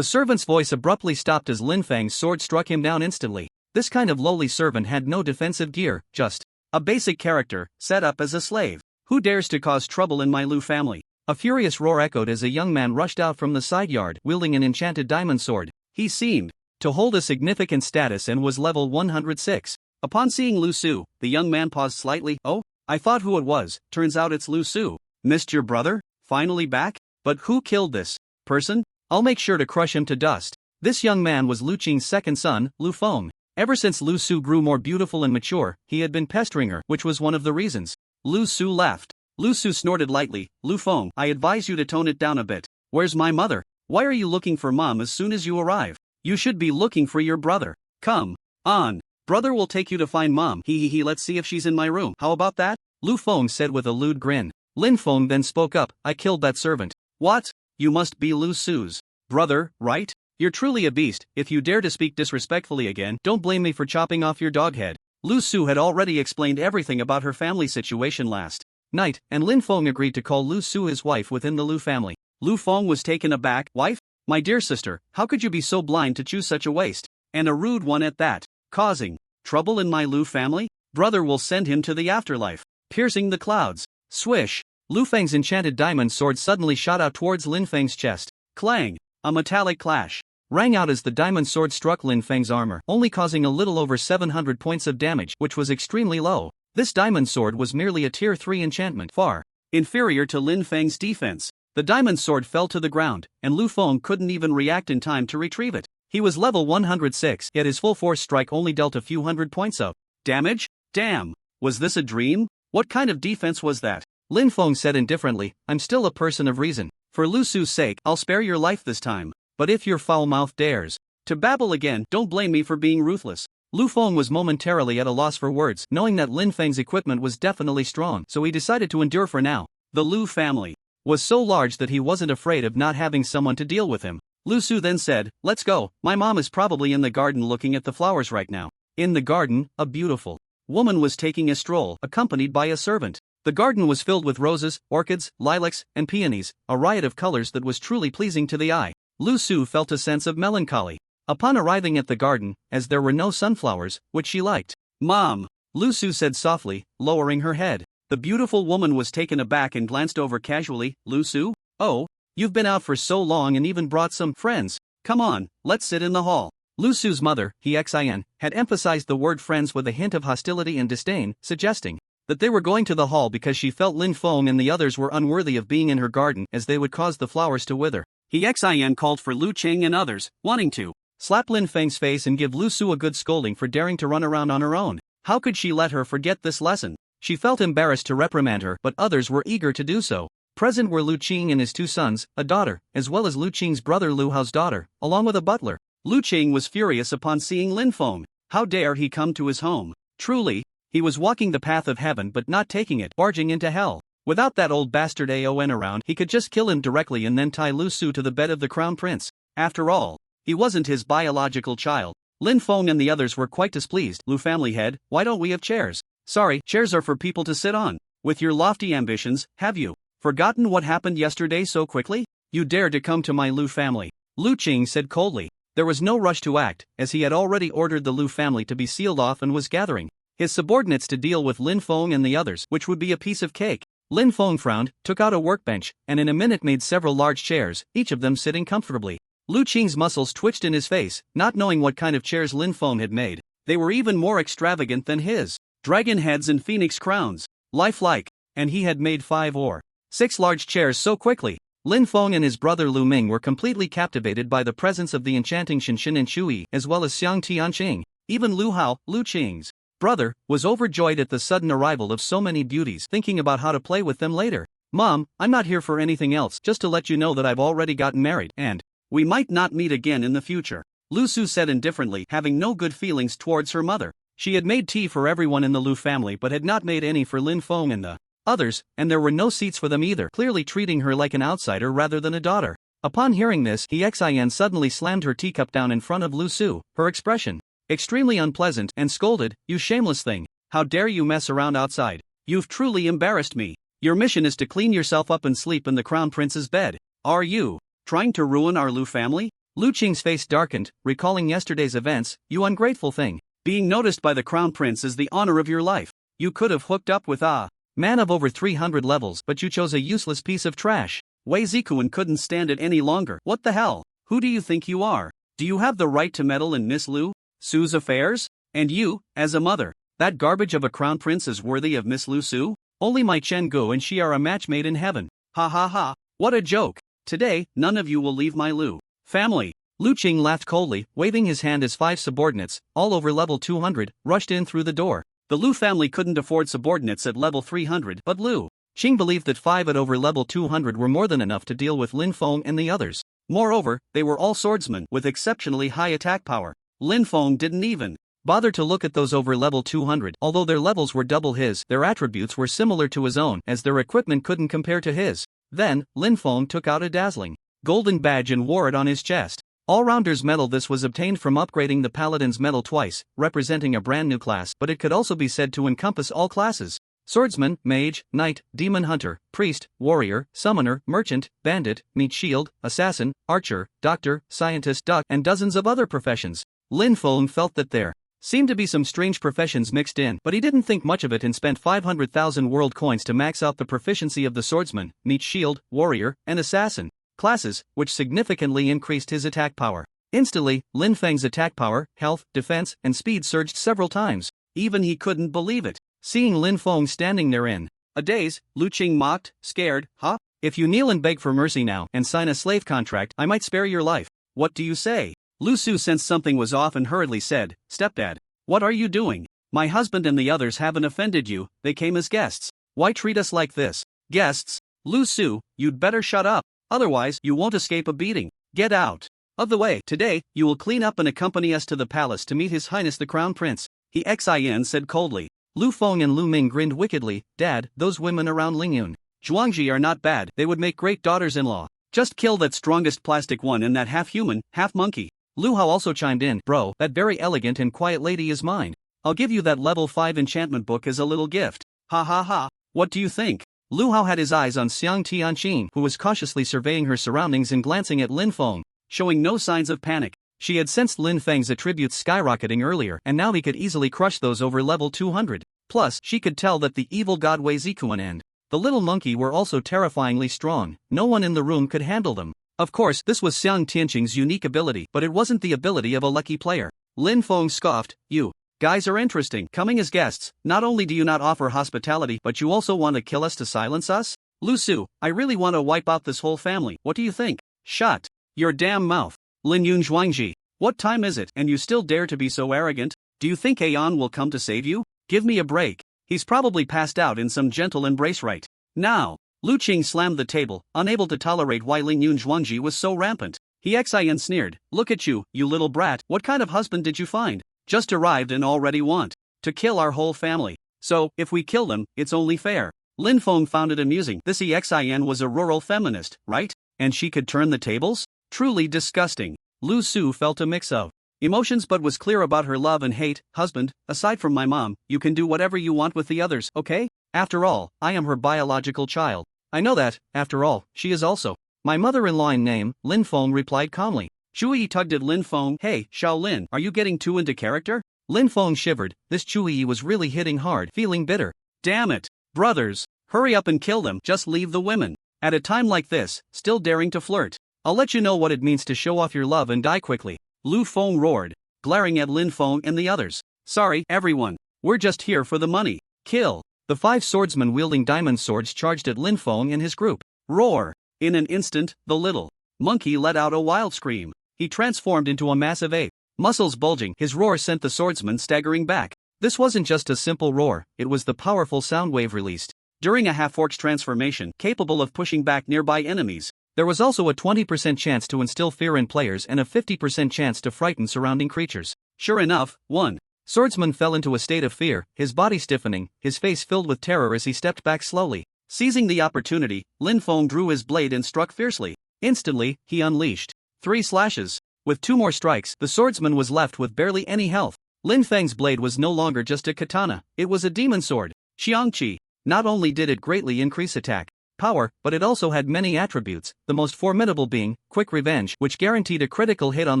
servant's voice abruptly stopped as Lin Feng's sword struck him down instantly. This kind of lowly servant had no defensive gear, just a basic character, set up as a slave. Who dares to cause trouble in my Lu family? A furious roar echoed as a young man rushed out from the side yard, wielding an enchanted diamond sword. He seemed to hold a significant status and was level 106. Upon seeing Lu Su, the young man paused slightly. Oh, I thought who it was, turns out it's Lu Su. Missed your brother? Finally back? But who killed this person? I'll make sure to crush him to dust. This young man was Lu Qing's second son, Lu Feng. Ever since Lu Su grew more beautiful and mature, he had been pestering her, which was one of the reasons. Lu Su laughed. Lu Su snorted lightly. Lu Feng, I advise you to tone it down a bit. Where's my mother? Why are you looking for mom as soon as you arrive? You should be looking for your brother. Come on. Brother will take you to find mom. Let's see if she's in my room. How about that? Lu Feng said with a lewd grin. Lin Feng then spoke up, I killed that servant. What? You must be Lu Su's brother, right? You're truly a beast. If you dare to speak disrespectfully again, don't blame me for chopping off your dog head. Lu Su had already explained everything about her family situation last night, and Lin Feng agreed to call Lu Su his wife within the Lu family. Lu Feng was taken aback. Wife? My dear sister, how could you be so blind to choose such a waste? And a rude one at that. Causing trouble in my Lu family? Brother will send him to the afterlife. Piercing the clouds. Swish. Lu Feng's enchanted diamond sword suddenly shot out towards Lin Feng's chest. Clang. A metallic clash rang out as the diamond sword struck Lin Feng's armor, only causing a little over 700 points of damage, which was extremely low. This diamond sword was merely a tier 3 enchantment, far inferior to Lin Feng's defense. The diamond sword fell to the ground, and Lu Feng couldn't even react in time to retrieve it. He was level 106, yet his full force strike only dealt a few hundred points of damage? Damn! Was this a dream? What kind of defense was that? Lin Feng said indifferently, I'm still a person of reason. For Lu Su's sake, I'll spare your life this time. But if your foul mouth dares to babble again, don't blame me for being ruthless. Lu Feng was momentarily at a loss for words, knowing that Lin Feng's equipment was definitely strong, so he decided to endure for now. The Lu family was so large that he wasn't afraid of not having someone to deal with him. Lu Su then said, let's go, my mom is probably in the garden looking at the flowers right now. In the garden, a beautiful woman was taking a stroll, accompanied by a servant. The garden was filled with roses, orchids, lilacs, and peonies, a riot of colors that was truly pleasing to the eye. Lu Su felt a sense of melancholy upon arriving at the garden, as there were no sunflowers, which she liked. Mom, Lu Su said softly, lowering her head. The beautiful woman was taken aback and glanced over casually. Lu Su? Oh, you've been out for so long and even brought some friends. Come on, let's sit in the hall. Lu Su's mother, Xin, had emphasized the word friends with a hint of hostility and disdain, suggesting that they were going to the hall because she felt Lin Feng and the others were unworthy of being in her garden, as they would cause the flowers to wither. Xin called for Lu Qing and others, wanting to slap Lin Feng's face and give Lu Su a good scolding for daring to run around on her own. How could she let her forget this lesson? She felt embarrassed to reprimand her, but others were eager to do so. Present were Lu Qing and his 2 sons, a daughter, as well as Lu Qing's brother Lu Hao's daughter, along with a butler. Lu Qing was furious upon seeing Lin Feng. How dare he come to his home? Truly, he was walking the path of heaven but not taking it, barging into hell. Without that old bastard Aon around, he could just kill him directly and then tie Lu Su to the bed of the crown prince. After all, he wasn't his biological child. Lin Feng and the others were quite displeased. Lu family head, why don't we have chairs? Sorry, chairs are for people to sit on. With your lofty ambitions, have you forgotten what happened yesterday so quickly? You dare to come to my Lu family? Lu Qing said coldly. There was no rush to act, as he had already ordered the Lu family to be sealed off and was gathering his subordinates to deal with Lin Feng and the others, which would be a piece of cake. Lin Feng frowned, took out a workbench, and in a minute made several large chairs, each of them sitting comfortably. Lu Qing's muscles twitched in his face, not knowing what kind of chairs Lin Feng had made. They were even more extravagant than his. Dragon heads and phoenix crowns. Lifelike. And he had made 5 or 6 large chairs so quickly. Lin Feng and his brother Lu Ming were completely captivated by the presence of the enchanting Shinshin and Shui, as well as Xiang Tianqing. Even Lu Hao, Lu Qing's brother, was overjoyed at the sudden arrival of so many beauties, thinking about how to play with them later. Mom, I'm not here for anything else, just to let you know that I've already gotten married, and we might not meet again in the future. Lu Su said indifferently, having no good feelings towards her mother. She had made tea for everyone in the Lu family but had not made any for Lin Feng and the others, and there were no seats for them either, clearly treating her like an outsider rather than a daughter. Upon hearing this, Xin suddenly slammed her teacup down in front of Lu Su, her expression extremely unpleasant, and scolded, You shameless thing, how dare you mess around outside? You've truly embarrassed me. Your mission is to clean yourself up and sleep in the crown prince's bed. Are you trying to ruin our Lu family? Lu Qing's face darkened, recalling yesterday's events. You ungrateful thing. Being noticed by the crown prince is the honor of your life. You could have hooked up with a man of over 300 levels, but you chose a useless piece of trash. Wei Zikuan couldn't stand it any longer. What the hell? Who do you think you are? Do you have the right to meddle in Miss Lu Su's affairs? And you, as a mother, that garbage of a crown prince is worthy of Miss Lu Su? Only my Chen Gu and she are a match made in heaven. Ha ha ha, what a joke. Today, none of you will leave my Lu family. Lu Qing laughed coldly, waving his hand as 5 subordinates, all over level 200, rushed in through the door. The Lu family couldn't afford subordinates at level 300, but Lu Qing believed that 5 at over level 200 were more than enough to deal with Lin Feng and the others. Moreover, they were all swordsmen with exceptionally high attack power. Lin Feng didn't even bother to look at those over level 200. Although their levels were double his, their attributes were similar to his own, as their equipment couldn't compare to his. Then, Lin Feng took out a dazzling golden badge and wore it on his chest. All-Rounder's medal. This was obtained from upgrading the Paladin's medal twice, representing a brand new class, but it could also be said to encompass all classes. Swordsman, Mage, Knight, Demon Hunter, Priest, Warrior, Summoner, Merchant, Bandit, Meat Shield, Assassin, Archer, Doctor, Scientist, Duck, and dozens of other professions. Lin Feng felt that there seemed to be some strange professions mixed in, but he didn't think much of it and spent 500,000 world coins to max out the proficiency of the Swordsman, Meat Shield, Warrior, and Assassin classes, which significantly increased his attack power. Instantly, Lin Feng's attack power, health, defense, and speed surged several times. Even he couldn't believe it. Seeing Lin Feng standing there in a daze, Lu Qing mocked, scared, "Huh? If you kneel and beg for mercy now and sign a slave contract, I might spare your life. What do you say?" Lu Su sensed something was off and hurriedly said, "Stepdad, what are you doing? My husband and the others haven't offended you, they came as guests. Why treat us like this?" "Guests? Lu Su, you'd better shut up. Otherwise, you won't escape a beating. Get out of the way. Today, you will clean up and accompany us to the palace to meet His Highness the Crown Prince," He Xin said coldly. Lu Feng and Lu Ming grinned wickedly. "Dad, those women around Lingyun Zhuangji are not bad, they would make great daughters-in-law. Just kill that strongest plastic one and that half-human, half-monkey." Lu Hao also chimed in, "Bro, that very elegant and quiet lady is mine. I'll give you that level 5 enchantment book as a little gift. Ha ha ha. What do you think?" Lu Hao had his eyes on Xiang Tianqin, who was cautiously surveying her surroundings and glancing at Lin Feng, showing no signs of panic. She had sensed Lin Feng's attributes skyrocketing earlier, and now he could easily crush those over level 200. Plus, she could tell that the evil god Wei Zikuan and the little monkey were also terrifyingly strong. No one in the room could handle them. Of course, this was Xiang Tianqing's unique ability, but it wasn't the ability of a lucky player. Lin Feng scoffed, "You guys are interesting. Coming as guests, not only do you not offer hospitality, but you also want to kill us to silence us? Lu Su, I really want to wipe out this whole family. What do you think?" "Shut your damn mouth. Lingyun Zhuangji, what time is it, and you still dare to be so arrogant? Do you think Aeon will come to save you? Give me a break. He's probably passed out in some gentle embrace right now." Lu Qing slammed the table, unable to tolerate why Lingyun Zhuangji was so rampant. He Xin sneered, "Look at you, you little brat. What kind of husband did you find? Just arrived and already want to kill our whole family. So, if we kill them, it's only fair." Lin Feng found it amusing. This Xin was a rural feminist, right? And she could turn the tables? Truly disgusting. Lu Su felt a mix of emotions but was clear about her love and hate. "Husband, aside from my mom, you can do whatever you want with the others, okay? After all, I am her biological child." "I know that, after all, she is also my mother-in-law in name," Lin Feng replied calmly. Chui tugged at Lin Feng. "Hey, Shaolin, are you getting too into character?" Lin Feng shivered. This Chui was really hitting hard, feeling bitter. "Damn it, brothers, hurry up and kill them. Just leave the women. At a time like this, still daring to flirt. I'll let you know what it means to show off your love and die quickly." Lu Feng roared, glaring at Lin Feng and the others. "Sorry, everyone. We're just here for the money. Kill." The 5 swordsmen wielding diamond swords charged at Lin Feng and his group. Roar! In an instant, the little monkey let out a wild scream. He transformed into a massive ape. Muscles bulging, his roar sent the swordsman staggering back. This wasn't just a simple roar, it was the powerful sound wave released during a half-orc's transformation, capable of pushing back nearby enemies. There was also a 20% chance to instill fear in players and a 50% chance to frighten surrounding creatures. Sure enough, one swordsman fell into a state of fear, his body stiffening, his face filled with terror as he stepped back slowly. Seizing the opportunity, Lin Feng drew his blade and struck fiercely. Instantly, he unleashed 3 slashes. With 2 more strikes, the swordsman was left with barely any health. Lin Feng's blade was no longer just a katana, it was a demon sword. Xiangqi. Not only did it greatly increase attack power, but it also had many attributes, the most formidable being Quick Revenge, which guaranteed a critical hit on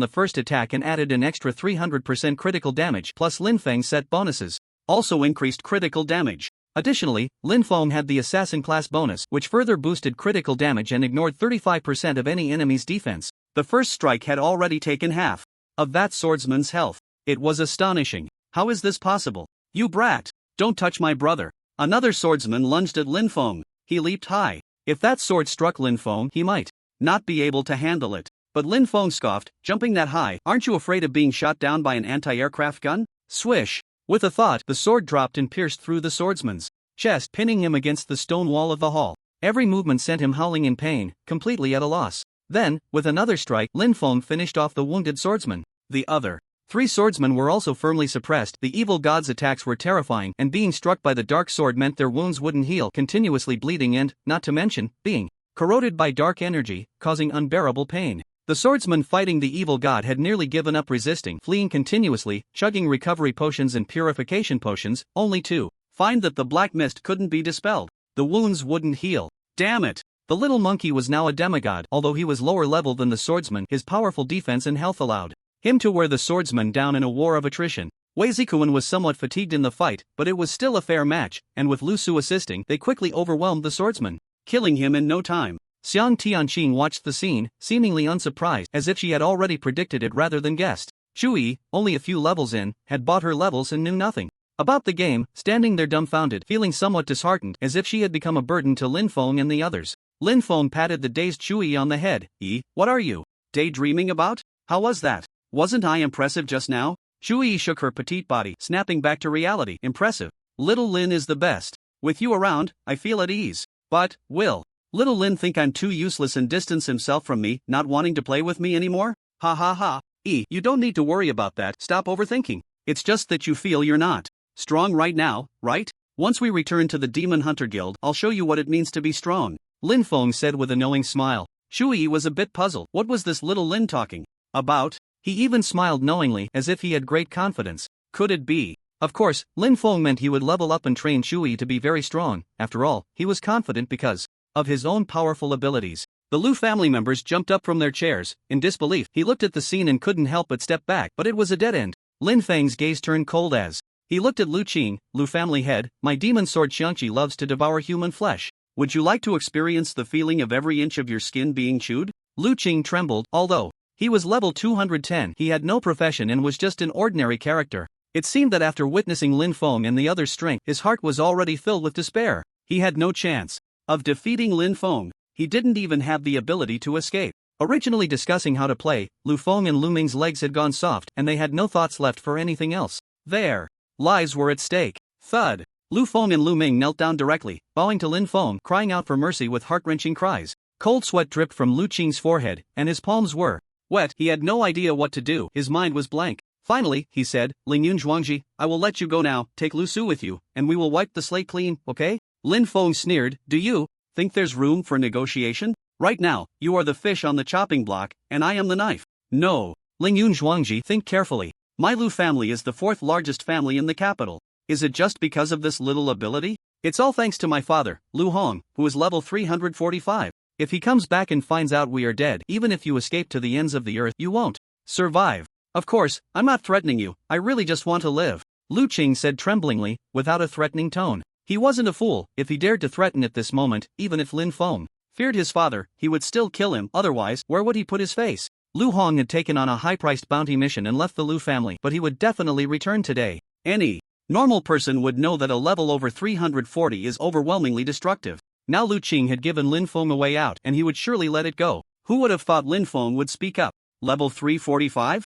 the first attack and added an extra 300% critical damage, plus Lin Feng's set bonuses also increased critical damage. Additionally, Lin Feng had the assassin class bonus, which further boosted critical damage and ignored 35% of any enemy's defense. The first strike had already taken half of that swordsman's health. It was astonishing. How is this possible? "You brat! Don't touch my brother!" Another swordsman lunged at Lin Feng. He leaped high. If that sword struck Lin Feng, he might not be able to handle it. But Lin Feng scoffed, "Jumping that high, aren't you afraid of being shot down by an anti-aircraft gun?" Swish! With a thought, the sword dropped and pierced through the swordsman's chest, pinning him against the stone wall of the hall. Every movement sent him howling in pain, completely at a loss. Then, with another strike, Lin Feng finished off the wounded swordsman. The other Three swordsmen were also firmly suppressed. The evil god's attacks were terrifying, and being struck by the dark sword meant their wounds wouldn't heal, continuously bleeding and, not to mention, being corroded by dark energy, causing unbearable pain. The swordsman fighting the evil god had nearly given up resisting, fleeing continuously, chugging recovery potions and purification potions, only to find that the black mist couldn't be dispelled. The wounds wouldn't heal. Damn it! The little monkey was now a demigod. Although he was lower level than the swordsman, his powerful defense and health allowed him to wear the swordsman down in a war of attrition. Wei Zikuan was somewhat fatigued in the fight, but it was still a fair match, and with Lu Su assisting, they quickly overwhelmed the swordsman, killing him in no time. Xiang Tianqing watched the scene, seemingly unsurprised, as if she had already predicted it rather than guessed. Chu Yi, only a few levels in, had bought her levels and knew nothing about the game, standing there dumbfounded, feeling somewhat disheartened, as if she had become a burden to Lin Feng and the others. Lin Feng patted the dazed Chu Yi on the head. What are you daydreaming about? How was that? Wasn't I impressive just now? Chu Yi shook her petite body, snapping back to reality. Impressive. Little Lin is the best. With you around, I feel at ease. But, will little Lin think I'm too useless and distance himself from me, not wanting to play with me anymore? Ha ha ha. You don't need to worry about that. Stop overthinking. It's just that you feel you're not strong right now, right? Once we return to the Demon Hunter Guild, I'll show you what it means to be strong, Lin Feng said with a knowing smile. Chu Yi was a bit puzzled. What was this little Lin talking about? He even smiled knowingly, as if he had great confidence. Could it be? Of course, Lin Feng meant he would level up and train Chu Yi to be very strong. After all, he was confident because of his own powerful abilities. The Lu family members jumped up from their chairs. In disbelief, he looked at the scene and couldn't help but step back, but it was a dead end. Lin Feng's gaze turned cold as he looked at Lu Qing. Lu family head, my demon sword Xiangqi loves to devour human flesh. Would you like to experience the feeling of every inch of your skin being chewed? Lu Qing trembled. Although he was level 210, he had no profession and was just an ordinary character. It seemed that after witnessing Lin Feng and the others' strength, his heart was already filled with despair. He had no chance of defeating Lin Feng. He didn't even have the ability to escape. Originally discussing how to play, Lu Feng and Lu Ming's legs had gone soft, and they had no thoughts left for anything else. Their lives were at stake. Thud. Lu Feng and Lu Ming knelt down directly, bowing to Lin Feng, crying out for mercy with heart-wrenching cries. Cold sweat dripped from Lu Qing's forehead, and his palms were wet. He had no idea what to do. His mind was blank. Finally, he said, Lingyun Zhuangji, I will let you go now. Take Lu Su with you, and we will wipe the slate clean, okay? Lin Feng sneered. Do you think there's room for negotiation? Right now, you are the fish on the chopping block, and I am the knife. No. Lingyun Zhuangji, think carefully. My Lu family is the fourth largest family in the capital. Is it just because of this little ability? It's all thanks to my father, Lu Hong, who is level 345. If he comes back and finds out we are dead, even if you escape to the ends of the earth, you won't survive. Of course, I'm not threatening you, I really just want to live, Lu Qing said tremblingly, without a threatening tone. He wasn't a fool. If he dared to threaten at this moment, even if Lin Feng feared his father, he would still kill him. Otherwise, where would he put his face? Lu Hong had taken on a high-priced bounty mission and left the Lu family, but he would definitely return today. Any normal person would know that a level over 340 is overwhelmingly destructive. Now Lu Qing had given Lin Feng a way out, and he would surely let it go. Who would have thought Lin Feng would speak up? Level 345?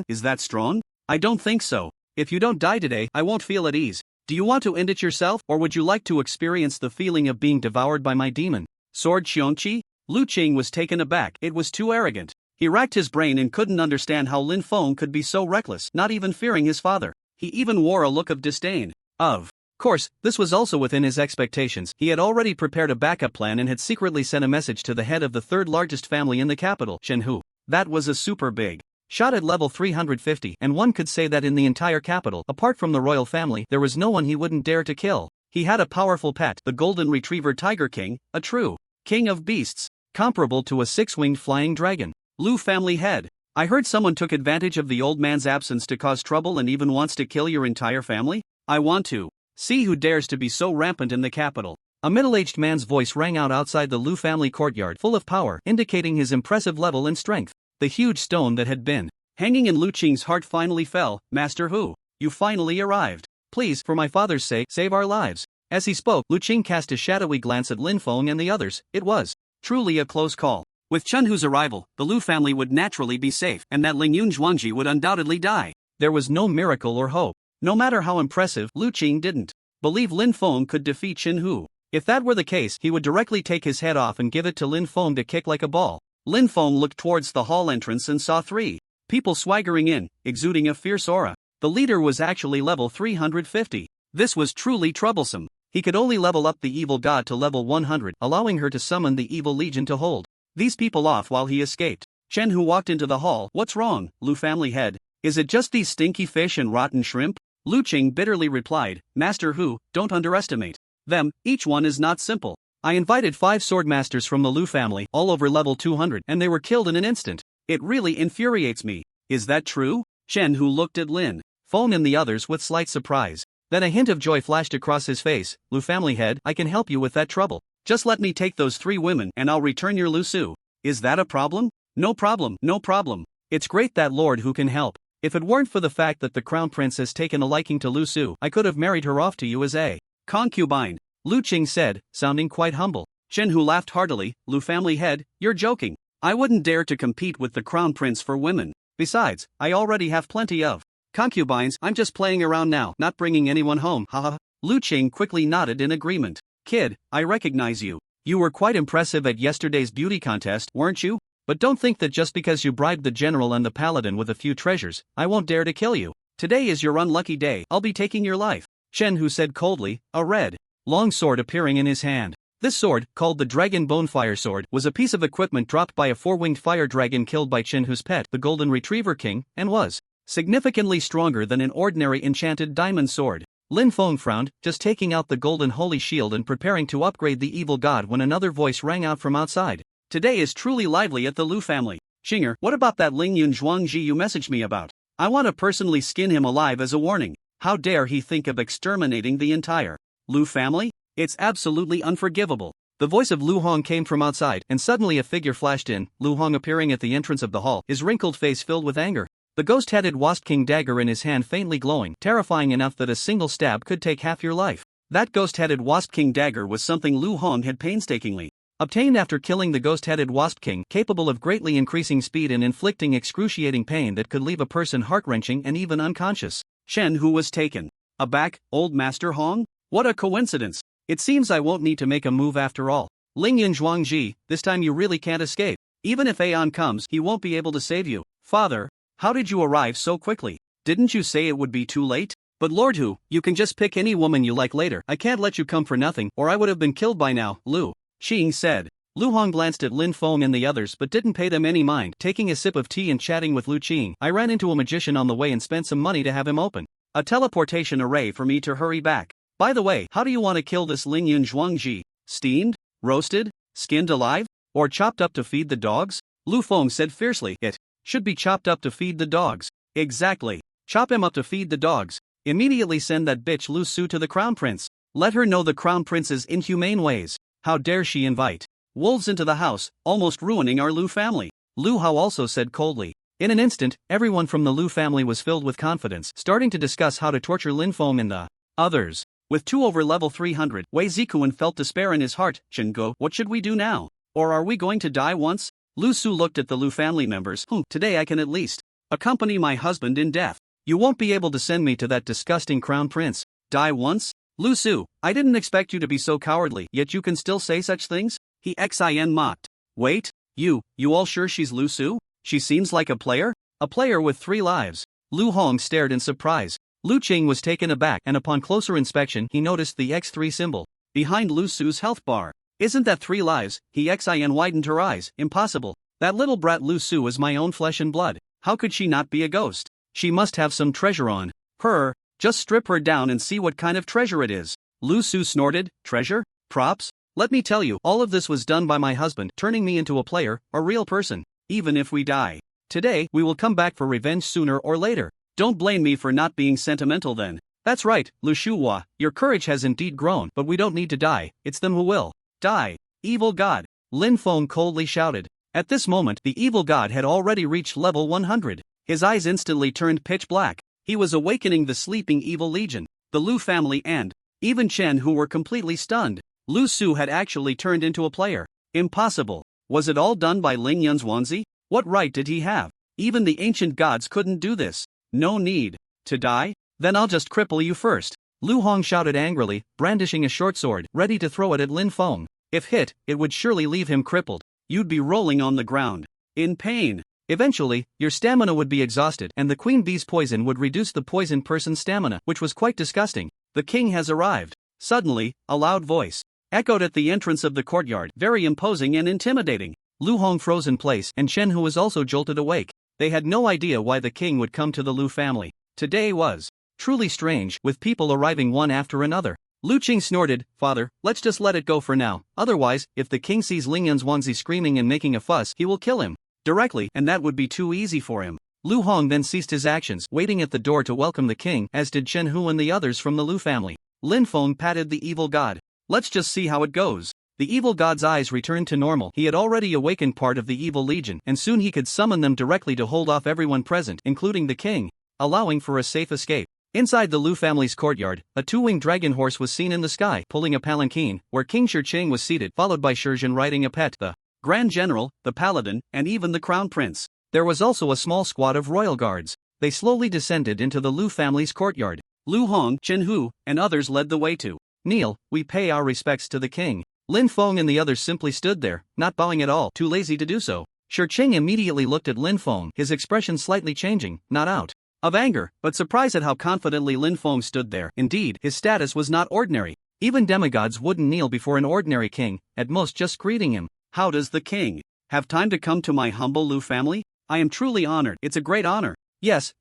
Is that strong? I don't think so. If you don't die today, I won't feel at ease. Do you want to end it yourself, or would you like to experience the feeling of being devoured by my demon sword Xiangqi? Lu Qing was taken aback. It was too arrogant. He racked his brain and couldn't understand how Lin Feng could be so reckless, not even fearing his father. He even wore a look of disdain. Of course, this was also within his expectations. He had already prepared a backup plan and had secretly sent a message to the head of the third largest family in the capital, Shenhu. That was a super big shot at level 350, and one could say that in the entire capital, apart from the royal family, there was no one he wouldn't dare to kill. He had a powerful pet, the golden retriever Tiger King, a true king of beasts, comparable to a six-winged flying dragon. Lu family head. I heard someone took advantage of the old man's absence to cause trouble and even wants to kill your entire family? I want to see who dares to be so rampant in the capital. A middle-aged man's voice rang out outside the Lu family courtyard, full of power, indicating his impressive level and strength. The huge stone that had been hanging in Lu Qing's heart finally fell. Master Hu, you finally arrived. Please, for my father's sake, save our lives. As he spoke, Lu Qing cast a shadowy glance at Lin Feng and the others. It was truly a close call. With Chen Hu's arrival, the Lu family would naturally be safe, and that Lingyun Zhuangji would undoubtedly die. There was no miracle or hope. No matter how impressive, Lu Qing didn't believe Lin Feng could defeat Chen Hu. If that were the case, he would directly take his head off and give it to Lin Feng to kick like a ball. Lin Feng looked towards the hall entrance and saw three people swaggering in, exuding a fierce aura. The leader was actually level 350. This was truly troublesome. He could only level up the evil god to level 100, allowing her to summon the evil legion to hold these people off while he escaped. Chen Hu walked into the hall. What's wrong, Lu family head? Is it just these stinky fish and rotten shrimp? Lu Qing bitterly replied, Master Hu, don't underestimate them, each one is not simple. I invited 5 sword masters from the Lu family, all over level 200, and they were killed in an instant. It really infuriates me. Is that true? Chen Hu looked at Lin Feng and the others with slight surprise. Then a hint of joy flashed across his face. Lu family head, I can help you with that trouble. Just let me take those 3 women and I'll return your Lu Su. Is that a problem? No problem, no problem. It's great that Lord Hu can help. If it weren't for the fact that the crown prince has taken a liking to Lu Su, I could have married her off to you as a concubine, Lu Qing said, sounding quite humble. Chen Hu laughed heartily. Lu family head, you're joking. I wouldn't dare to compete with the crown prince for women. Besides, I already have plenty of concubines. I'm just playing around now, not bringing anyone home, haha. Lu Qing quickly nodded in agreement. Kid, I recognize you. You were quite impressive at yesterday's beauty contest, weren't you? But don't think that just because you bribed the general and the paladin with a few treasures, I won't dare to kill you. Today is your unlucky day. I'll be taking your life. Chen Hu said coldly, a red, long sword appearing in his hand. This sword, called the Dragon Bone Fire Sword, was a piece of equipment dropped by a 4-winged fire dragon killed by Chen Hu's pet, the Golden Retriever King, and was significantly stronger than an ordinary enchanted diamond sword. Lin Feng frowned, just taking out the golden holy shield and preparing to upgrade the evil god when another voice rang out from outside. Today is truly lively at the Lu family. Xinger, what about that Lingyun Zhuangji you messaged me about? I want to personally skin him alive as a warning. How dare he think of exterminating the entire Lu family? It's absolutely unforgivable. The voice of Lu Hong came from outside, and suddenly a figure flashed in, Lu Hong appearing at the entrance of the hall, his wrinkled face filled with anger. The ghost-headed Wasp King dagger in his hand faintly glowing, terrifying enough that a single stab could take half your life. That ghost-headed Wasp King dagger was something Lu Hong had painstakingly obtained after killing the ghost-headed Wasp King, capable of greatly increasing speed and inflicting excruciating pain that could leave a person heart-wrenching and even unconscious. Chen Hu was taken aback. Old Master Hong? What a coincidence. It seems I won't need to make a move after all. Lingyun Zhuangji, this time you really can't escape. Even if Aeon comes, he won't be able to save you. Father, how did you arrive so quickly? Didn't you say it would be too late? But Lord Hu, you can just pick any woman you like later. I can't let you come for nothing, or I would have been killed by now, Lu Qing said. Lu Hong glanced at Lin Feng and the others but didn't pay them any mind. Taking a sip of tea and chatting with Lu Qing, I ran into a magician on the way and spent some money to have him open a teleportation array for me to hurry back. By the way, how do you want to kill this Lingyun Zhuangji? Steamed? Roasted? Skinned alive? Or chopped up to feed the dogs? Lu Feng said fiercely. It should be chopped up to feed the dogs. Exactly. Chop him up to feed the dogs. Immediately send that bitch Lu Su to the crown prince. Let her know the crown prince's inhumane ways. How dare she invite wolves into the house, almost ruining our Lu family. Lu Hao also said coldly. In an instant, everyone from the Lu family was filled with confidence, starting to discuss how to torture Lin Feng and the others. With 2 over level 300, Wei Zikuan felt despair in his heart. Chen Go, what should we do now? Or are we going to die once? Lu Su looked at the Lu family members. Today I can at least accompany my husband in death. You won't be able to send me to that disgusting crown prince. Die once? Lu Su, I didn't expect you to be so cowardly, yet you can still say such things? He xin mocked. Wait, you all sure she's Lu Su? She seems like a player? A player with 3 lives. Lu Hong stared in surprise. Lu Qing was taken aback, and upon closer inspection he noticed the X3 symbol behind Lu Su's health bar. Isn't that 3 lives? He xin widened her eyes. Impossible. That little brat Lu Su is my own flesh and blood. How could she not be a ghost? She must have some treasure on her. Just strip her down and see what kind of treasure it is. Lu Su snorted. Treasure? Props? Let me tell you, all of this was done by my husband, turning me into a player, a real person. Even if we die today, we will come back for revenge sooner or later. Don't blame me for not being sentimental then. That's right, Lu Shuhua, your courage has indeed grown, but we don't need to die, it's them who will die. Evil God, Lin Feng coldly shouted. At this moment, the evil god had already reached level 100. His eyes instantly turned pitch black. He was awakening the sleeping evil legion, the Lu family and even Chen, who were completely stunned. Lu Su had actually turned into a player. Impossible. Was it all done by Lingyun Zhuangzi? What right did he have? Even the ancient gods couldn't do this. No need to die? Then I'll just cripple you first. Lu Hong shouted angrily, brandishing a short sword, ready to throw it at Lin Feng. If hit, it would surely leave him crippled. You'd be rolling on the ground in pain. Eventually, your stamina would be exhausted and the queen bee's poison would reduce the poisoned person's stamina, which was quite disgusting. The king has arrived. Suddenly, a loud voice echoed at the entrance of the courtyard, very imposing and intimidating. Lu Hong froze in place and Chen Hu was also jolted awake. They had no idea why the king would come to the Lu family. Today was truly strange, with people arriving one after another. Lu Qing snorted, "Father, let's just let it go for now, otherwise, if the king sees Lingyun's Wanzi screaming and making a fuss, he will kill him directly, and that would be too easy for him." Lu Hong then ceased his actions, waiting at the door to welcome the king, as did Chen Hu and the others from the Lu family. Lin Feng patted the evil god. "Let's just see how it goes." The evil god's eyes returned to normal. He had already awakened part of the evil legion, and soon he could summon them directly to hold off everyone present, including the king, allowing for a safe escape. Inside the Lu family's courtyard, a two-winged dragon horse was seen in the sky, pulling a palanquin, where King Shircheng was seated, followed by Shizhen riding a pet, the Grand General, the Paladin, and even the Crown Prince. There was also a small squad of royal guards. They slowly descended into the Lu family's courtyard. Lu Hong, Chen Hu, and others led the way to kneel. "We pay our respects to the king." Lin Feng and the others simply stood there, not bowing at all, too lazy to do so. Shircheng immediately looked at Lin Feng, his expression slightly changing, not out of anger, but surprise at how confidently Lin Feng stood there. Indeed, his status was not ordinary. Even demigods wouldn't kneel before an ordinary king, at most just greeting him. "How does the king have time to come to my humble Lu family? I am truly honored. It's a great honor." Yes,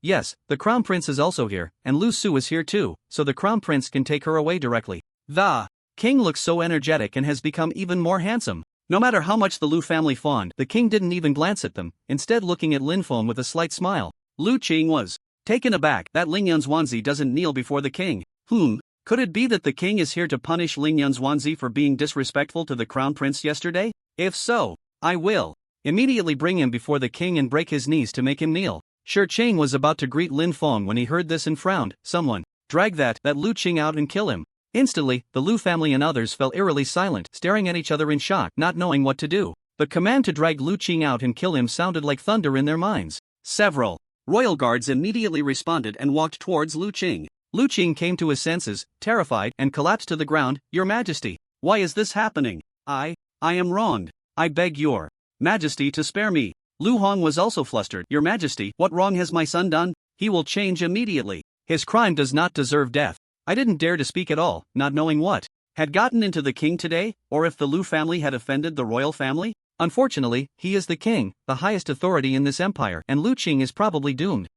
the Crown Prince is also here, and Lu Su is here too, so the Crown Prince can take her away directly. The king looks so energetic and has become even more handsome. No matter how much the Lu family fawned, the king didn't even glance at them, instead looking at Lin Feng with a slight smile. Lu Qing was taken aback that Lingyun's Wanzi doesn't kneel before the king. Could it be that the king is here to punish Lingyun's Wanzi for being disrespectful to the Crown Prince yesterday? If so, I will immediately bring him before the king and break his knees to make him kneel. Shircheng was about to greet Lin Feng when he heard this and frowned. Someone drag that Lu Qing out and kill him. Instantly, the Lu family and others fell eerily silent, staring at each other in shock, not knowing what to do. The command to drag Lu Qing out and kill him sounded like thunder in their minds. Several royal guards immediately responded and walked towards Lu Qing. Lu Qing came to his senses, terrified, and collapsed to the ground. "Your Majesty, why is this happening? I am wronged. I beg your Majesty to spare me." Lu Hong was also flustered. "Your Majesty, what wrong has my son done? He will change immediately. His crime does not deserve death." I didn't dare to speak at all, not knowing what had gotten into the king today, or if the Lu family had offended the royal family. Unfortunately, he is the king, the highest authority in this empire, and Lu Qing is probably doomed.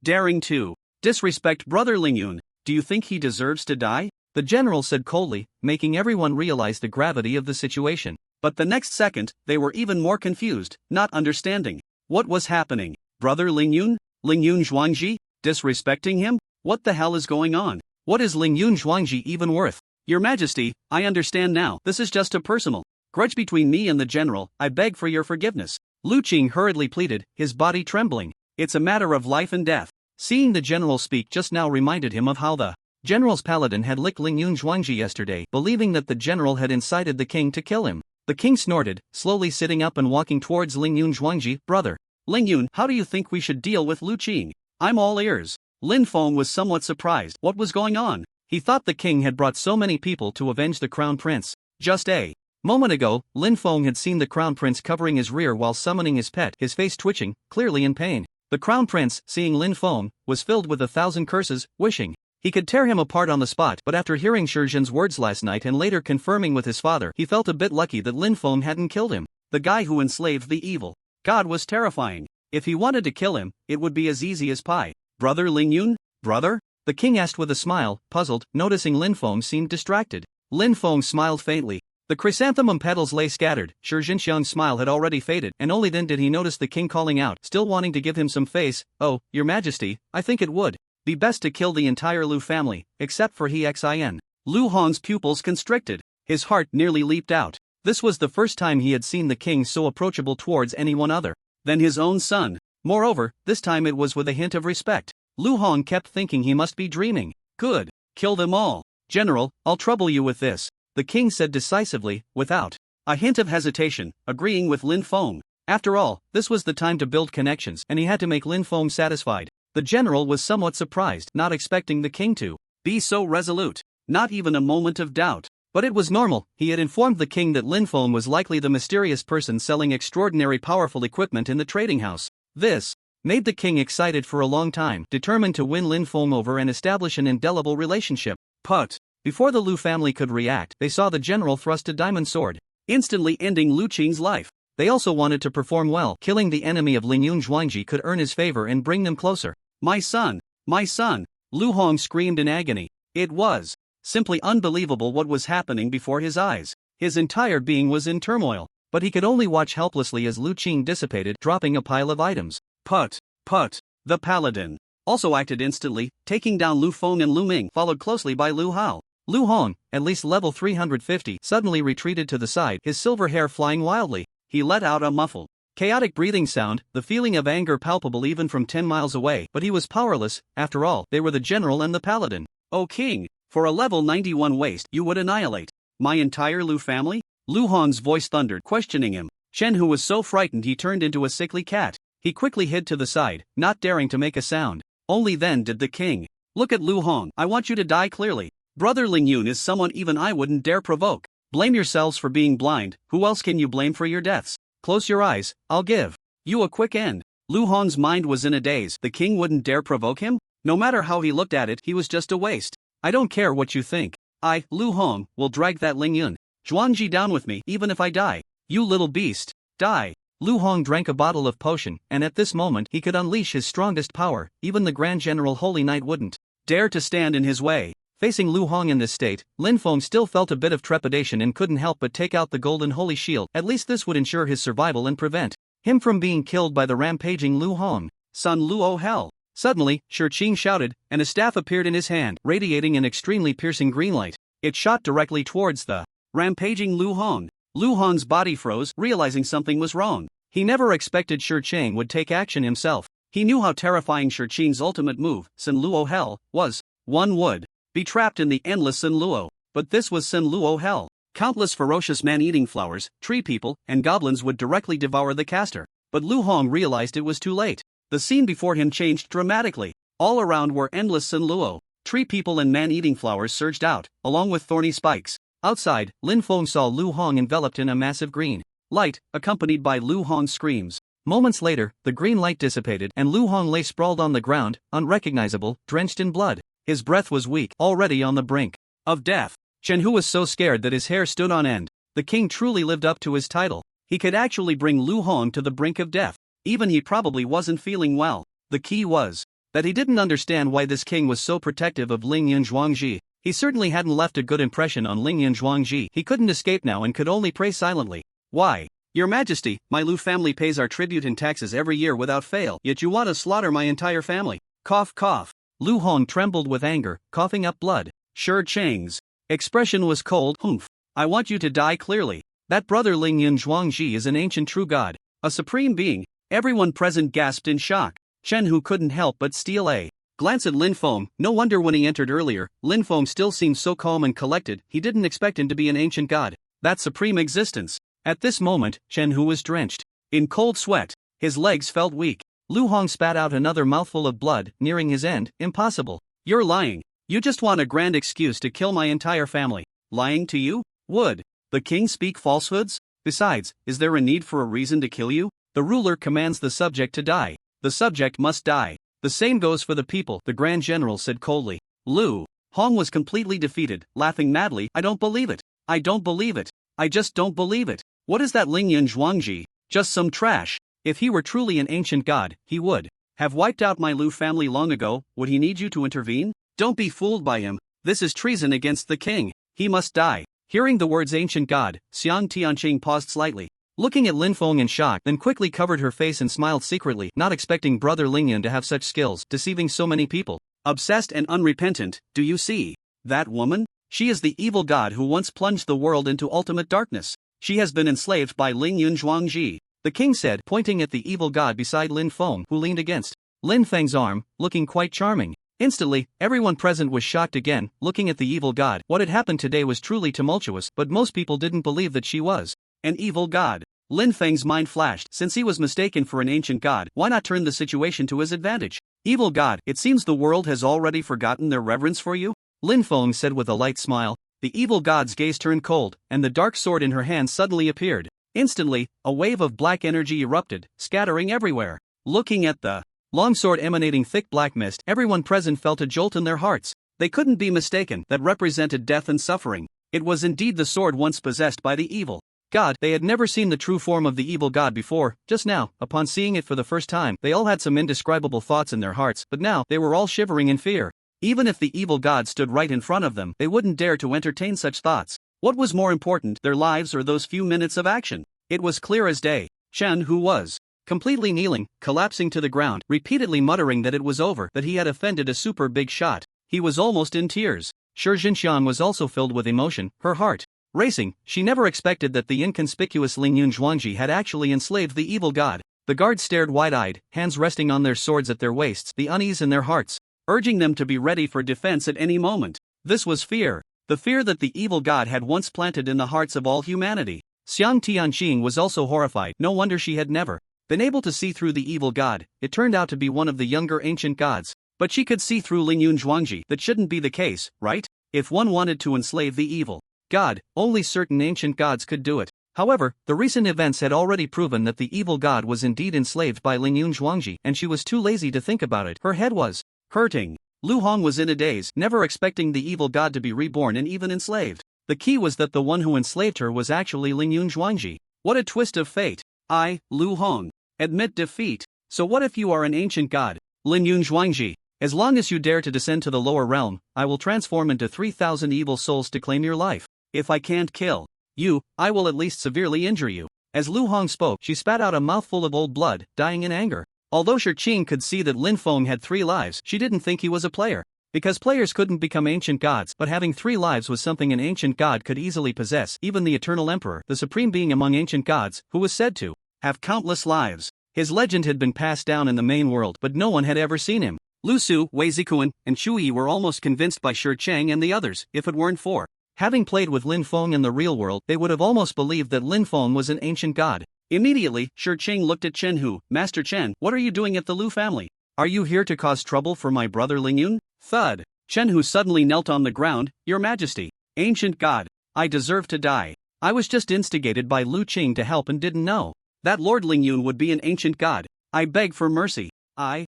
Daring to disrespect Brother Lingyun, do you think he deserves to die? The general said coldly, making everyone realize the gravity of the situation. But the next second, they were even more confused, not understanding what was happening. Brother Lingyun Zhuangji, disrespecting him? What the hell is going on? What is Lingyun Zhuangji even worth? Your Majesty, I understand now. This is just a personal grudge between me and the general. I beg for your forgiveness. Lu Qing hurriedly pleaded, his body trembling. It's a matter of life and death. Seeing the general speak just now reminded him of how the general's paladin had licked Lingyun Zhuangji yesterday, believing that the general had incited the king to kill him. The king snorted, slowly sitting up and walking towards Lingyun Zhuangji. "Brother Lingyun, how do you think we should deal with Lu Qing? I'm all ears." Lin Feng was somewhat surprised. What was going on? He thought the king had brought so many people to avenge the crown prince. Just a moment ago, Lin Feng had seen the crown prince covering his rear while summoning his pet, his face twitching, clearly in pain. The crown prince, seeing Lin Feng, was filled with 1,000 curses, wishing he could tear him apart on the spot, but after hearing Shizhen's words last night and later confirming with his father, he felt a bit lucky that Lin Feng hadn't killed him. The guy who enslaved the evil god was terrifying. If he wanted to kill him, it would be as easy as pie. "Brother Lingyun? Brother?" the king asked with a smile, puzzled, noticing Lin Feng seemed distracted. Lin Feng smiled faintly. The chrysanthemum petals lay scattered. Shi Jinxiang's smile had already faded, and only then did he notice the king calling out, still wanting to give him some face. "Oh, your Majesty, I think it would be best to kill the entire Lu family, except for he Xin." Lu Hong's pupils constricted. His heart nearly leaped out. This was the first time he had seen the king so approachable towards anyone other than his own son. Moreover, this time it was with a hint of respect. Lu Hong kept thinking he must be dreaming. "Good. Kill them all. General, I'll trouble you with this," the king said decisively, without a hint of hesitation, agreeing with Lin Feng. After all, this was the time to build connections, and he had to make Lin Feng satisfied. The general was somewhat surprised, not expecting the king to be so resolute. Not even a moment of doubt. But it was normal. He had informed the king that Lin Feng was likely the mysterious person selling extraordinary powerful equipment in the trading house. This made the king excited for a long time, determined to win Lin Feng over and establish an indelible relationship. But before the Lu family could react, they saw the general thrust a diamond sword, instantly ending Lu Qing's life. They also wanted to perform well. Killing the enemy of Lingyun Zhuangji could earn his favor and bring them closer. My son! My son! Lu Hong screamed in agony. It was simply unbelievable what was happening before his eyes. His entire being was in turmoil, but he could only watch helplessly as Lu Qing dissipated, dropping a pile of items. Put! The paladin also acted instantly, taking down Lu Feng and Lu Ming, followed closely by Lu Hao. Lu Hong, at least level 350, suddenly retreated to the side, his silver hair flying wildly. He let out a muffled, chaotic breathing sound, the feeling of anger palpable even from 10 miles away, but he was powerless. After all, they were the general and the paladin. O king, for a level 91 waste, you would annihilate my entire Lu family? Lu Hong's voice thundered, questioning him. Chen, who was so frightened he turned into a sickly cat. He quickly hid to the side, not daring to make a sound. Only then did the king look at Lu Hong. I want you to die clearly. Brother Lingyun is someone even I wouldn't dare provoke. Blame yourselves for being blind. Who else can you blame for your deaths? Close your eyes, I'll give you a quick end. Lu Hong's mind was in a daze. The king wouldn't dare provoke him? No matter how he looked at it, he was just a waste. I don't care what you think. I, Lu Hong, will drag that Lingyun Zhuangji down with me, even if I die. You little beast, die. Lu Hong drank a bottle of potion, and at this moment he could unleash his strongest power. Even the Grand General Holy Knight wouldn't dare to stand in his way. Facing Lu Hong in this state, Lin Feng still felt a bit of trepidation and couldn't help but take out the golden holy shield. At least this would ensure his survival and prevent him from being killed by the rampaging Lu Hong. Son Lu, oh hell! Suddenly, Shi Qing shouted, and a staff appeared in his hand, radiating an extremely piercing green light. It shot directly towards the rampaging Lu Hong. Lu Hong's body froze, realizing something was wrong. He never expected Shi Qing would take action himself. He knew how terrifying Shi Qing's ultimate move, Sin Luo Hell, was. One would be trapped in the endless Sin Luo. But this was Sin Luo Hell. Countless ferocious man-eating flowers, tree people, and goblins would directly devour the caster. But Lu Hong realized it was too late. The scene before him changed dramatically. All around were endless Sin Luo. Tree people and man-eating flowers surged out, along with thorny spikes. Outside, Lin Feng saw Lu Hong enveloped in a massive green light, accompanied by Lu Hong's screams. Moments later, the green light dissipated and Lu Hong lay sprawled on the ground, unrecognizable, drenched in blood. His breath was weak, already on the brink of death. Chen Hu was so scared that his hair stood on end. The king truly lived up to his title. He could actually bring Lu Hong to the brink of death. Even he probably wasn't feeling well. The key was that he didn't understand why this king was so protective of Lingyun Zhuangji. He certainly hadn't left a good impression on Lingyun Zhuangji. He couldn't escape now and could only pray silently. Why? Your Majesty, my Lu family pays our tribute and taxes every year without fail, yet you want to slaughter my entire family. Cough cough. Lu Hong trembled with anger, coughing up blood. Shi Qing's expression was cold. Humph. I want you to die clearly. That brother Lingyun Zhuangji is an ancient true god, a supreme being. Everyone present gasped in shock. Chen Hu couldn't help but steal a glance at Lin Feng. No wonder when he entered earlier, Lin Feng still seemed so calm and collected. He didn't expect him to be an ancient god, that supreme existence. At this moment, Chen Hu was drenched in cold sweat. His legs felt weak. Lu Hong spat out another mouthful of blood, nearing his end. Impossible. You're lying. You just want a grand excuse to kill my entire family. Lying to you? Would the king speak falsehoods? Besides, is there a need for a reason to kill you? The ruler commands the subject to die. The subject must die. The same goes for the people, the Grand General said coldly. Lu Hong was completely defeated, laughing madly. I don't believe it. I don't believe it. I just don't believe it. What is that Lingyun Zhuangji? Just some trash. If he were truly an ancient god, he would have wiped out my Lu family long ago. Would he need you to intervene? Don't be fooled by him. This is treason against the king. He must die. Hearing the words ancient god, Xiang Tianqing paused slightly, looking at Lin Feng in shock, then quickly covered her face and smiled secretly, not expecting brother Lingyun to have such skills, deceiving so many people. Obsessed and unrepentant, do you see that woman? She is the evil god who once plunged the world into ultimate darkness. She has been enslaved by Lingyun Zhuangji, the king said, pointing at the evil god beside Lin Feng, who leaned against Lin Feng's arm, looking quite charming. Instantly, everyone present was shocked again, looking at the evil god. What had happened today was truly tumultuous, but most people didn't believe that she was an evil god. Lin Feng's mind flashed. Since he was mistaken for an ancient god, why not turn the situation to his advantage? Evil god, it seems the world has already forgotten their reverence for you? Lin Feng said with a light smile. The evil god's gaze turned cold, and the dark sword in her hand suddenly appeared. Instantly, a wave of black energy erupted, scattering everywhere. Looking at the longsword emanating thick black mist, everyone present felt a jolt in their hearts. They couldn't be mistaken, that represented death and suffering. It was indeed the sword once possessed by the evil god. They had never seen the true form of the evil god before. Just now, upon seeing it for the first time, they all had some indescribable thoughts in their hearts, but now, they were all shivering in fear. Even if the evil god stood right in front of them, they wouldn't dare to entertain such thoughts. What was more important, their lives or those few minutes of action? It was clear as day. Chen, who was completely kneeling, collapsing to the ground, repeatedly muttering that it was over, that he had offended a super big shot. He was almost in tears. Shi Jinxiang was also filled with emotion, her heart racing. She never expected that the inconspicuous Lingyun Zhuangji had actually enslaved the evil god. The guards stared wide-eyed, hands resting on their swords at their waists, the unease in their hearts, urging them to be ready for defense at any moment. This was fear. The fear that the evil god had once planted in the hearts of all humanity. Xiang Tianqing was also horrified. No wonder she had never been able to see through the evil god. It turned out to be one of the younger ancient gods. But she could see through Lingyun Zhuangji. That shouldn't be the case, right? If one wanted to enslave the evil god, only certain ancient gods could do it. However, the recent events had already proven that the evil god was indeed enslaved by Lingyun Zhuangji, and she was too lazy to think about it. Her head was hurting. Lu Hong was in a daze, never expecting the evil god to be reborn and even enslaved. The key was that the one who enslaved her was actually Lingyun Zhuangji. What a twist of fate. I, Lu Hong, admit defeat. So what if you are an ancient god? Lingyun Zhuangji, as long as you dare to descend to the lower realm, I will transform into 3,000 evil souls to claim your life. If I can't kill you, I will at least severely injure you. As Lu Hong spoke, she spat out a mouthful of old blood, dying in anger. Although Shi Qing could see that Lin Feng had 3 lives, she didn't think he was a player. Because players couldn't become ancient gods, but having 3 lives was something an ancient god could easily possess. Even the Eternal Emperor, the supreme being among ancient gods, who was said to have countless lives. His legend had been passed down in the main world, but no one had ever seen him. Lu Su, Wei Zikuan, and Chu Yi were almost convinced by Shi Cheng and the others. If it weren't for having played with Lin Feng in the real world, they would have almost believed that Lin Feng was an ancient god. Immediately, Shi Cheng looked at Chen Hu. Master Chen, what are you doing at the Lu family? Are you here to cause trouble for my brother Lingyun? Thud. Chen Hu suddenly knelt on the ground. Your Majesty, ancient god, I deserve to die. I was just instigated by Lu Qing to help and didn't know that Lord Lingyun would be an ancient god. I beg for mercy. I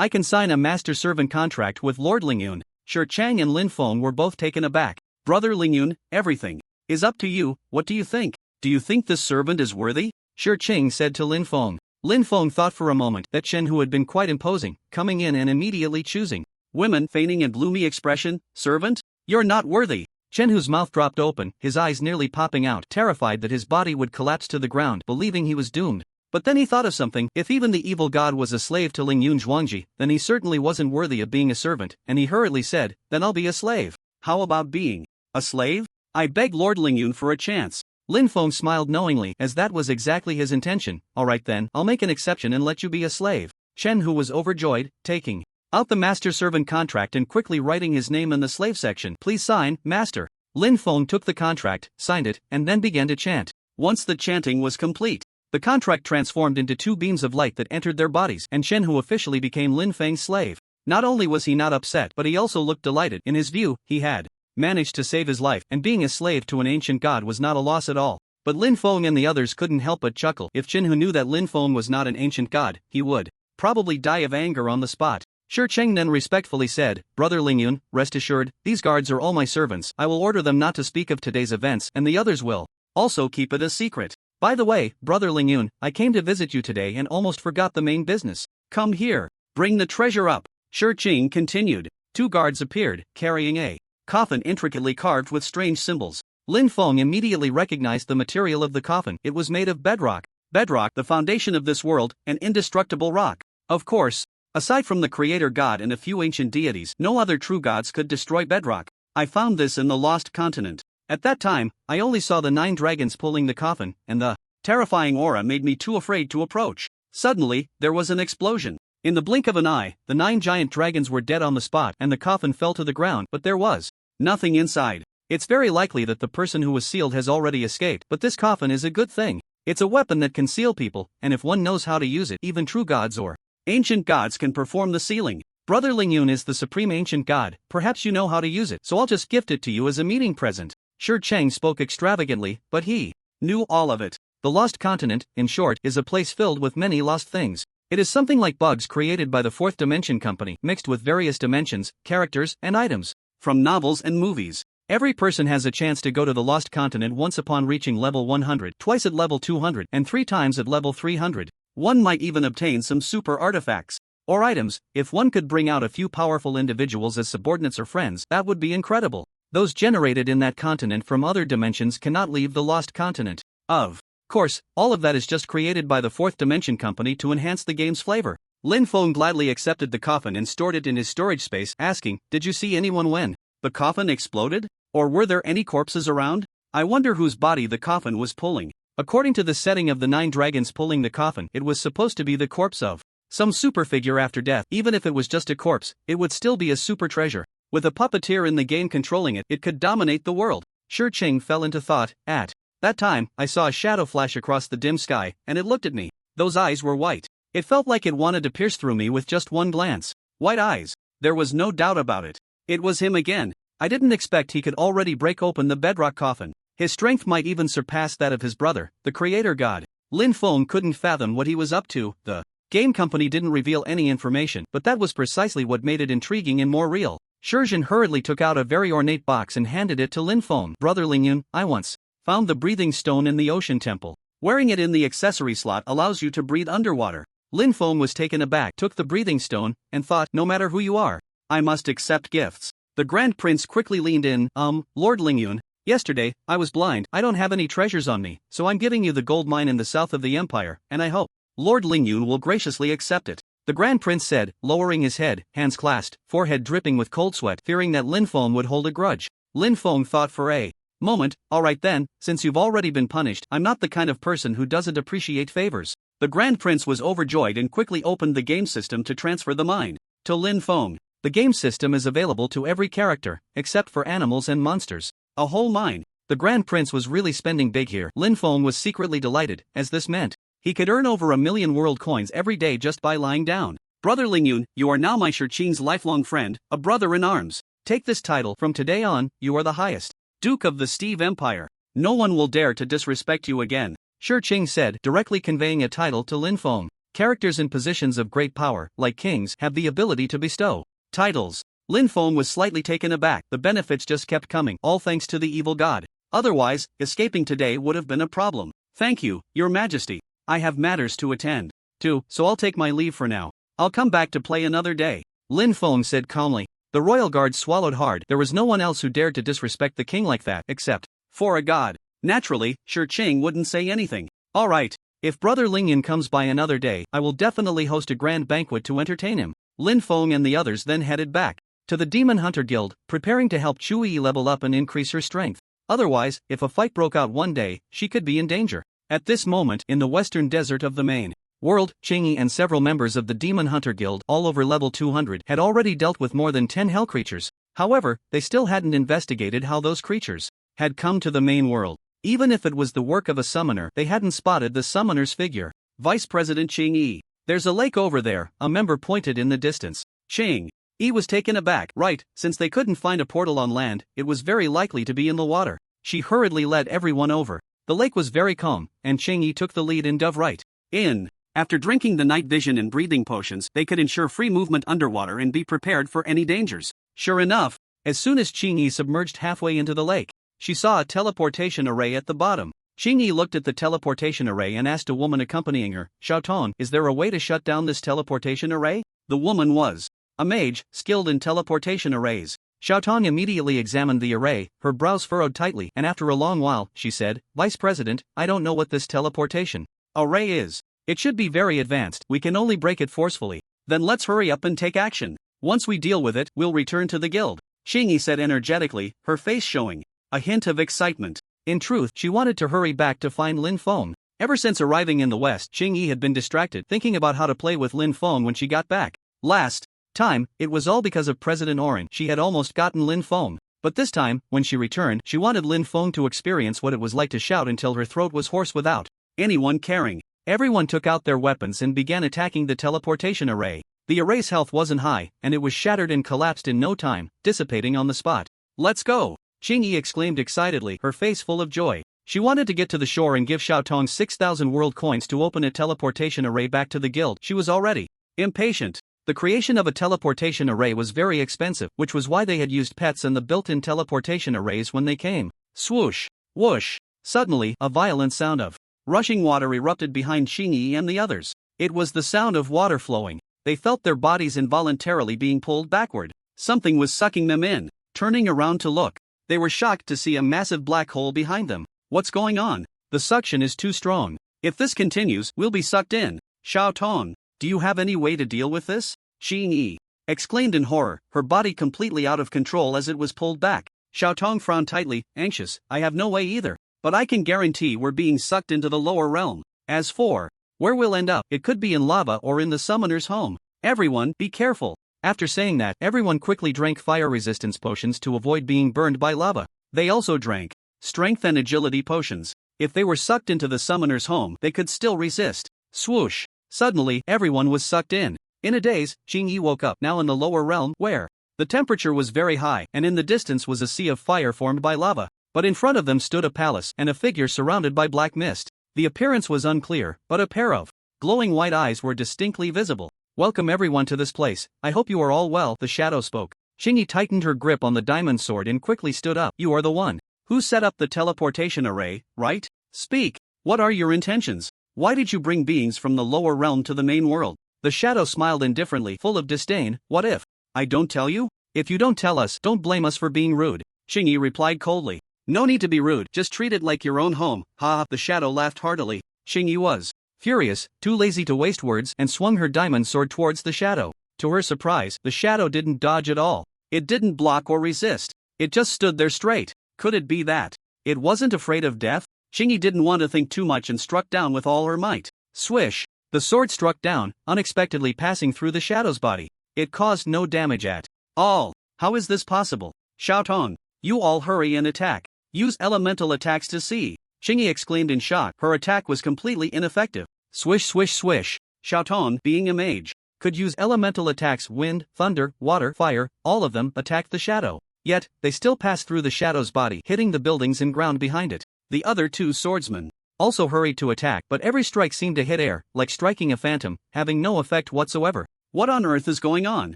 can sign a master-servant contract with Lord Lingyun. Shi Chang and Lin Feng were both taken aback. Brother Lingyun, everything is up to you. What do you think? Do you think this servant is worthy? Shi Qing said to Lin Feng. Lin Feng thought for a moment that Chen Hu had been quite imposing, coming in and immediately choosing women, feigning a gloomy expression. Servant? You're not worthy. Chen Hu's mouth dropped open, his eyes nearly popping out, terrified that his body would collapse to the ground, believing he was doomed. But then he thought of something. If even the evil god was a slave to Lingyun Zhuangji, then he certainly wasn't worthy of being a servant, and he hurriedly said, then I'll be a slave. How about being a slave? I beg Lord Lingyun for a chance. Lin Feng smiled knowingly, as that was exactly his intention. Alright then, I'll make an exception and let you be a slave. Chen Hu was overjoyed, taking out the master-servant contract and quickly writing his name in the slave section. Please sign, master. Lin Feng took the contract, signed it, and then began to chant. Once the chanting was complete, the contract transformed into 2 beams of light that entered their bodies, and Chen Hu officially became Lin Feng's slave. Not only was he not upset, but he also looked delighted. In his view, he had managed to save his life, and being a slave to an ancient god was not a loss at all. But Lin Feng and the others couldn't help but chuckle. If Chen Hu knew that Lin Feng was not an ancient god, he would probably die of anger on the spot. Shi Cheng then respectfully said, Brother Lingyun, rest assured, these guards are all my servants. I will order them not to speak of today's events, and the others will also keep it a secret. By the way, Brother Lingyun, I came to visit you today and almost forgot the main business. Come here. Bring the treasure up. Shi Qing continued. 2 guards appeared, carrying a coffin intricately carved with strange symbols. Lin Feng immediately recognized the material of the coffin. It was made of bedrock. Bedrock, the foundation of this world, an indestructible rock. Of course, aside from the creator god and a few ancient deities, no other true gods could destroy bedrock. I found this in the Lost Continent. At that time, I only saw the 9 dragons pulling the coffin, and the terrifying aura made me too afraid to approach. Suddenly, there was an explosion. In the blink of an eye, the 9 giant dragons were dead on the spot, and the coffin fell to the ground, but there was nothing inside. It's very likely that the person who was sealed has already escaped, but this coffin is a good thing. It's a weapon that can seal people, and if one knows how to use it, even true gods or ancient gods can perform the sealing. Brother Lingyun is the supreme ancient god, perhaps you know how to use it, so I'll just gift it to you as a meeting present. Shi Cheng spoke extravagantly, but he knew all of it. The Lost Continent, in short, is a place filled with many lost things. It is something like bugs created by the Fourth Dimension Company, mixed with various dimensions, characters, and items from novels and movies. Every person has a chance to go to the Lost Continent once upon reaching level 100, twice at level 200, and 3 times at level 300. One might even obtain some super artifacts or items. If one could bring out a few powerful individuals as subordinates or friends, that would be incredible. Those generated in that continent from other dimensions cannot leave the Lost Continent. Of course, all of that is just created by the Fourth Dimension Company to enhance the game's flavor. Lin Feng gladly accepted the coffin and stored it in his storage space, asking, "Did you see anyone when the coffin exploded? Or were there any corpses around? I wonder whose body the coffin was pulling." According to the setting of the 9 dragons pulling the coffin, it was supposed to be the corpse of some super figure after death. Even if it was just a corpse, it would still be a super treasure. With a puppeteer in the game controlling it, it could dominate the world. Shi Qing fell into thought. At that time, I saw a shadow flash across the dim sky, and it looked at me. Those eyes were white. It felt like it wanted to pierce through me with just one glance. White eyes. There was no doubt about it. It was him again. I didn't expect he could already break open the bedrock coffin. His strength might even surpass that of his brother, the creator god. Lin Feng couldn't fathom what he was up to. The game company didn't reveal any information, but that was precisely what made it intriguing and more real. Shurjin hurriedly took out a very ornate box and handed it to Lin Feng. "Brother Lingyun, I once found the breathing stone in the ocean temple. Wearing it in the accessory slot allows you to breathe underwater." Lin Feng was taken aback, took the breathing stone, and thought, no matter who you are, I must accept gifts. The Grand Prince quickly leaned in. Lord Lingyun, yesterday, I was blind. I don't have any treasures on me, so I'm giving you the gold mine in the south of the empire, and I hope Lord Lingyun will graciously accept it." The Grand Prince said, lowering his head, hands clasped, forehead dripping with cold sweat, fearing that Lin Feng would hold a grudge. Lin Feng thought for a moment. "Alright then, since you've already been punished, I'm not the kind of person who doesn't appreciate favors." The Grand Prince was overjoyed and quickly opened the game system to transfer the mine to Lin Feng. The game system is available to every character, except for animals and monsters. A whole mine. The Grand Prince was really spending big here. Lin Feng was secretly delighted, as this meant he could earn over 1,000,000 world coins every day just by lying down. "Brother Lingyun, you are now my Shi Qing's lifelong friend, a brother in arms. Take this title. From today on, you are the highest Duke of the Steve Empire. No one will dare to disrespect you again," Shi Qing said, directly conveying a title to Lin Feng. Characters in positions of great power, like kings, have the ability to bestow titles. Lin Feng was slightly taken aback. The benefits just kept coming, all thanks to the evil god. Otherwise, escaping today would have been a problem. "Thank you, Your Majesty. I have matters to attend to, so I'll take my leave for now. I'll come back to play another day," Lin Feng said calmly. The royal guard swallowed hard. There was no one else who dared to disrespect the king like that, except for a god. Naturally, Shi Qing wouldn't say anything. "Alright, if Brother Lingyun comes by another day, I will definitely host a grand banquet to entertain him." Lin Feng and the others then headed back to the Demon Hunter Guild, preparing to help Chui level up and increase her strength. Otherwise, if a fight broke out one day, she could be in danger. At this moment, in the western desert of the main world, Qingyi and several members of the Demon Hunter Guild, all over level 200, had already dealt with more than 10 hell creatures. However, they still hadn't investigated how those creatures had come to the main world. Even if it was the work of a summoner, they hadn't spotted the summoner's figure. Vice President Qingyi. "There's a lake over there," a member pointed in the distance. Qingyi was taken aback. Right, since they couldn't find a portal on land, it was very likely to be in the water. She hurriedly led everyone over. The lake was very calm, and Qingyi took the lead and dove right in. After drinking the night vision and breathing potions, they could ensure free movement underwater and be prepared for any dangers. Sure enough, as soon as Qingyi submerged halfway into the lake, she saw a teleportation array at the bottom. Qingyi looked at the teleportation array and asked a woman accompanying her, "Xiaoton, is there a way to shut down this teleportation array?" The woman was a mage, skilled in teleportation arrays. Xiaoton immediately examined the array, her brows furrowed tightly, and after a long while, she said, "Vice President, I don't know what this teleportation array is. It should be very advanced. We can only break it forcefully." "Then let's hurry up and take action. Once we deal with it, we'll return to the guild," Qingyi said energetically, her face showing a hint of excitement. In truth, she wanted to hurry back to find Lin Feng. Ever since arriving in the West, Qingyi had been distracted thinking about how to play with Lin Feng when she got back. Last time, it was all because of President Orin. She had almost gotten Lin Feng. But this time, when she returned, she wanted Lin Feng to experience what it was like to shout until her throat was hoarse without anyone caring. Everyone took out their weapons and began attacking the teleportation array. The array's health wasn't high, and it was shattered and collapsed in no time, dissipating on the spot. "Let's go!" Qingyi exclaimed excitedly, her face full of joy. She wanted to get to the shore and give Xiao Tong 6,000 world coins to open a teleportation array back to the guild. She was already impatient. The creation of a teleportation array was very expensive, which was why they had used pets and the built-in teleportation arrays when they came. Swoosh! Whoosh! Suddenly, a violent sound of rushing water erupted behind Xingyi and the others. It was the sound of water flowing. They felt their bodies involuntarily being pulled backward. Something was sucking them in. Turning around to look, they were shocked to see a massive black hole behind them. What's going on? The suction is too strong. If this continues, we'll be sucked in. Xiao Tong, do you have any way to deal with this? Xingyi exclaimed in horror, her body completely out of control as it was pulled back. Xiao Tong frowned tightly, anxious. I have no way either. But I can guarantee we're being sucked into the lower realm. As for where we'll end up, it could be in lava or in the summoner's home. Everyone, be careful. After saying that, everyone quickly drank fire resistance potions to avoid being burned by lava. They also drank strength and agility potions. If they were sucked into the summoner's home, they could still resist. Swoosh! Suddenly, everyone was sucked in. In a daze, Xingyi woke up, now in the lower realm, where the temperature was very high, and in the distance was a sea of fire formed by lava. But in front of them stood a palace and a figure surrounded by black mist. The appearance was unclear, but a pair of glowing white eyes were distinctly visible. Welcome everyone to this place, I hope you are all well, the shadow spoke. Xingyi tightened her grip on the diamond sword and quickly stood up. You are the one who set up the teleportation array, right? Speak. What are your intentions? Why did you bring beings from the lower realm to the main world? The shadow smiled indifferently, full of disdain. What if I don't tell you? If you don't tell us, don't blame us for being rude. Xingyi replied coldly. No need to be rude, just treat it like your own home. Ha ha, the shadow laughed heartily. Xingyi was furious, too lazy to waste words, and swung her diamond sword towards the shadow. To her surprise, the shadow didn't dodge at all. It didn't block or resist. It just stood there straight. Could it be that it wasn't afraid of death? Xingyi didn't want to think too much and struck down with all her might. Swish! The sword struck down, unexpectedly passing through the shadow's body. It caused no damage at all. How is this possible? Xiao Tong, you all hurry and attack. Use elemental attacks to see. Xingyi exclaimed in shock. Her attack was completely ineffective. Swish swish swish. Xiao Tong, being a mage, could use elemental attacks. Wind, thunder, water, fire, all of them attacked the shadow. Yet, they still passed through the shadow's body, hitting the buildings and ground behind it. The other two swordsmen also hurried to attack, but every strike seemed to hit air, like striking a phantom, having no effect whatsoever. What on earth is going on?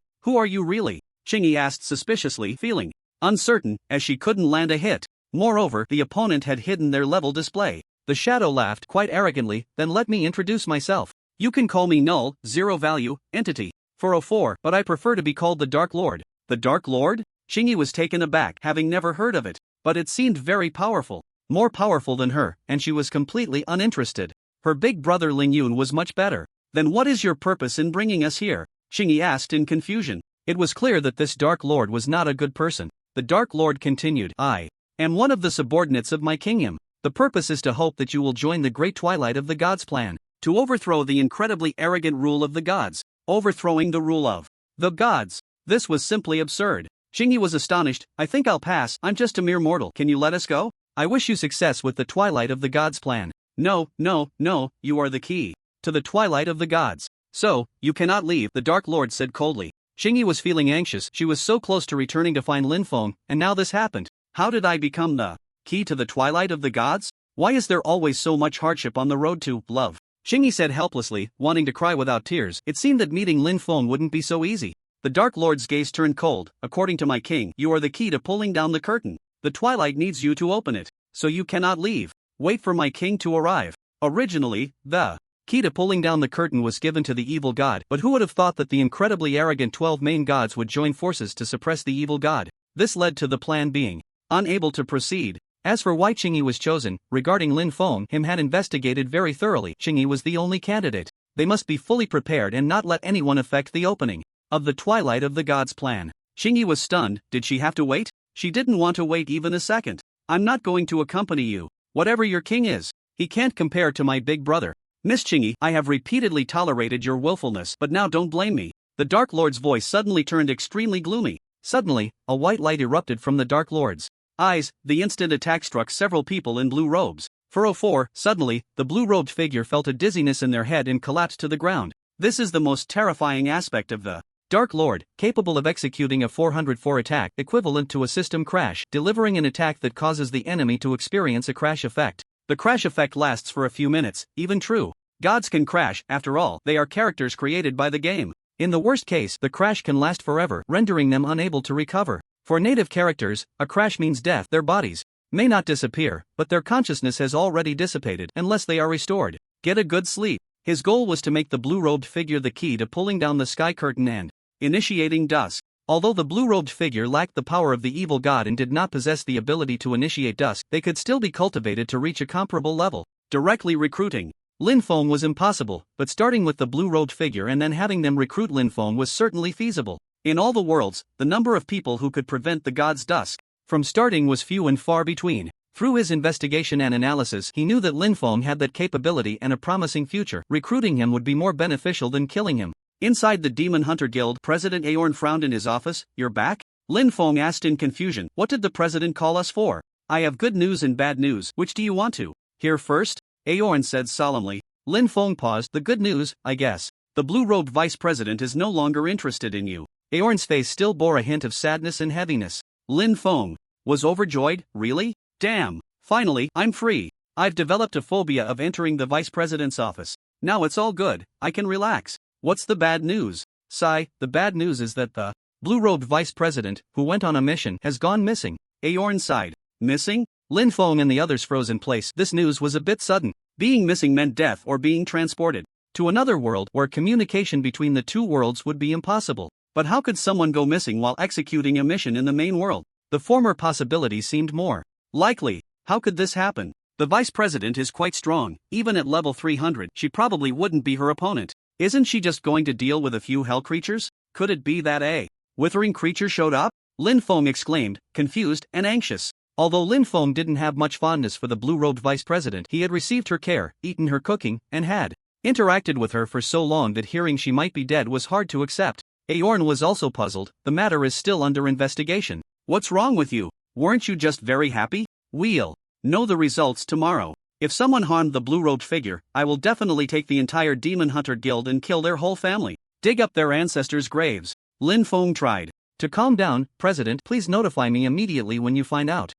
Who are you really? Xingyi asked suspiciously, feeling uncertain, as she couldn't land a hit. Moreover, the opponent had hidden their level display. The shadow laughed quite arrogantly. Then let me introduce myself. You can call me Null, Zero Value, Entity 404, but I prefer to be called the Dark Lord. The Dark Lord? Xingyi was taken aback, having never heard of it. But it seemed very powerful. More powerful than her, and she was completely uninterested. Her big brother Ling Yun was much better. Then what is your purpose in bringing us here? Xingyi asked in confusion. It was clear that this Dark Lord was not a good person. The Dark Lord continued, I am one of the subordinates of my kingdom. The purpose is to hope that you will join the great twilight of the gods' plan, to overthrow the incredibly arrogant rule of the gods, overthrowing the rule of the gods. This was simply absurd. Xingyi was astonished. I think I'll pass, I'm just a mere mortal. Can you let us go? I wish you success with the twilight of the gods' plan. No, no, no, you are the key to the twilight of the gods. So, you cannot leave, the Dark Lord said coldly. Xingyi was feeling anxious. She was so close to returning to find Lin Feng, and now this happened. How did I become the key to the twilight of the gods? Why is there always so much hardship on the road to love? Xingyi said helplessly, wanting to cry without tears. It seemed that meeting Lin Feng wouldn't be so easy. The Dark Lord's gaze turned cold. According to my king, you are the key to pulling down the curtain. The twilight needs you to open it, so you cannot leave. Wait for my king to arrive. Originally, the key to pulling down the curtain was given to the evil god, but who would have thought that the incredibly arrogant 12 main gods would join forces to suppress the evil god? This led to the plan being unable to proceed. As for why Xingyi was chosen, regarding Lin Feng, him had investigated very thoroughly. Xingyi was the only candidate. They must be fully prepared and not let anyone affect the opening of the twilight of the gods' plan. Xingyi was stunned. Did she have to wait? She didn't want to wait even a second. I'm not going to accompany you. Whatever your king is, he can't compare to my big brother. Miss Xingyi, I have repeatedly tolerated your willfulness, but now don't blame me. The Dark Lord's voice suddenly turned extremely gloomy. Suddenly, a white light erupted from the Dark Lord's eyes. The instant attack struck several people in blue robes. 404, suddenly, the blue-robed figure felt a dizziness in their head and collapsed to the ground. This is the most terrifying aspect of the Dark Lord, capable of executing a 404 attack equivalent to a system crash, delivering an attack that causes the enemy to experience a crash effect. The crash effect lasts for a few minutes, even true. Gods can crash, after all, they are characters created by the game. In the worst case, the crash can last forever, rendering them unable to recover. For native characters, a crash means death. Their bodies may not disappear, but their consciousness has already dissipated unless they are restored. Get a good sleep. His goal was to make the blue-robed figure the key to pulling down the sky curtain and initiating dusk. Although the blue-robed figure lacked the power of the evil god and did not possess the ability to initiate dusk, they could still be cultivated to reach a comparable level. Directly recruiting Lin Feng was impossible, but starting with the blue-robed figure and then having them recruit Lin Feng was certainly feasible. In all the worlds, the number of people who could prevent the god's dusk from starting was few and far between. Through his investigation and analysis, he knew that Lin Feng had that capability and a promising future. Recruiting him would be more beneficial than killing him. Inside the Demon Hunter Guild, President Aorn frowned in his office. "You're back?" Lin Feng asked in confusion. "What did the president call us for?" "I have good news and bad news. Which do you want to hear first?" Aorn said solemnly. Lin Feng paused. "The good news, I guess. The blue-robed vice president is no longer interested in you." Aorn's face still bore a hint of sadness and heaviness. Lin Feng was overjoyed. "Really? Damn. Finally, I'm free. I've developed a phobia of entering the vice president's office. Now it's all good. I can relax." "What's the bad news?" "Sigh, the bad news is that the blue-robed vice president, who went on a mission, has gone missing." Aorn sighed. "Missing?" Lin Feng and the others froze in place. This news was a bit sudden. Being missing meant death or being transported to another world where communication between the two worlds would be impossible. But how could someone go missing while executing a mission in the main world? The former possibility seemed more likely. How could this happen? The vice president is quite strong. Even at level 300, she probably wouldn't be her opponent. Isn't she just going to deal with a few hell creatures? Could it be that a withering creature showed up? Lin Feng exclaimed, confused and anxious. Although Lin Feng didn't have much fondness for the blue-robed vice president, he had received her care, eaten her cooking, and had interacted with her for so long that hearing she might be dead was hard to accept. Aorn was also puzzled. The matter is still under investigation. "What's wrong with you? Weren't you just very happy?" "We'll know the results tomorrow. If someone harmed the blue-robed figure, I will definitely take the entire Demon Hunter Guild and kill their whole family. Dig up their ancestors' graves." Lin Feng tried to calm down. "President, please notify me immediately when you find out."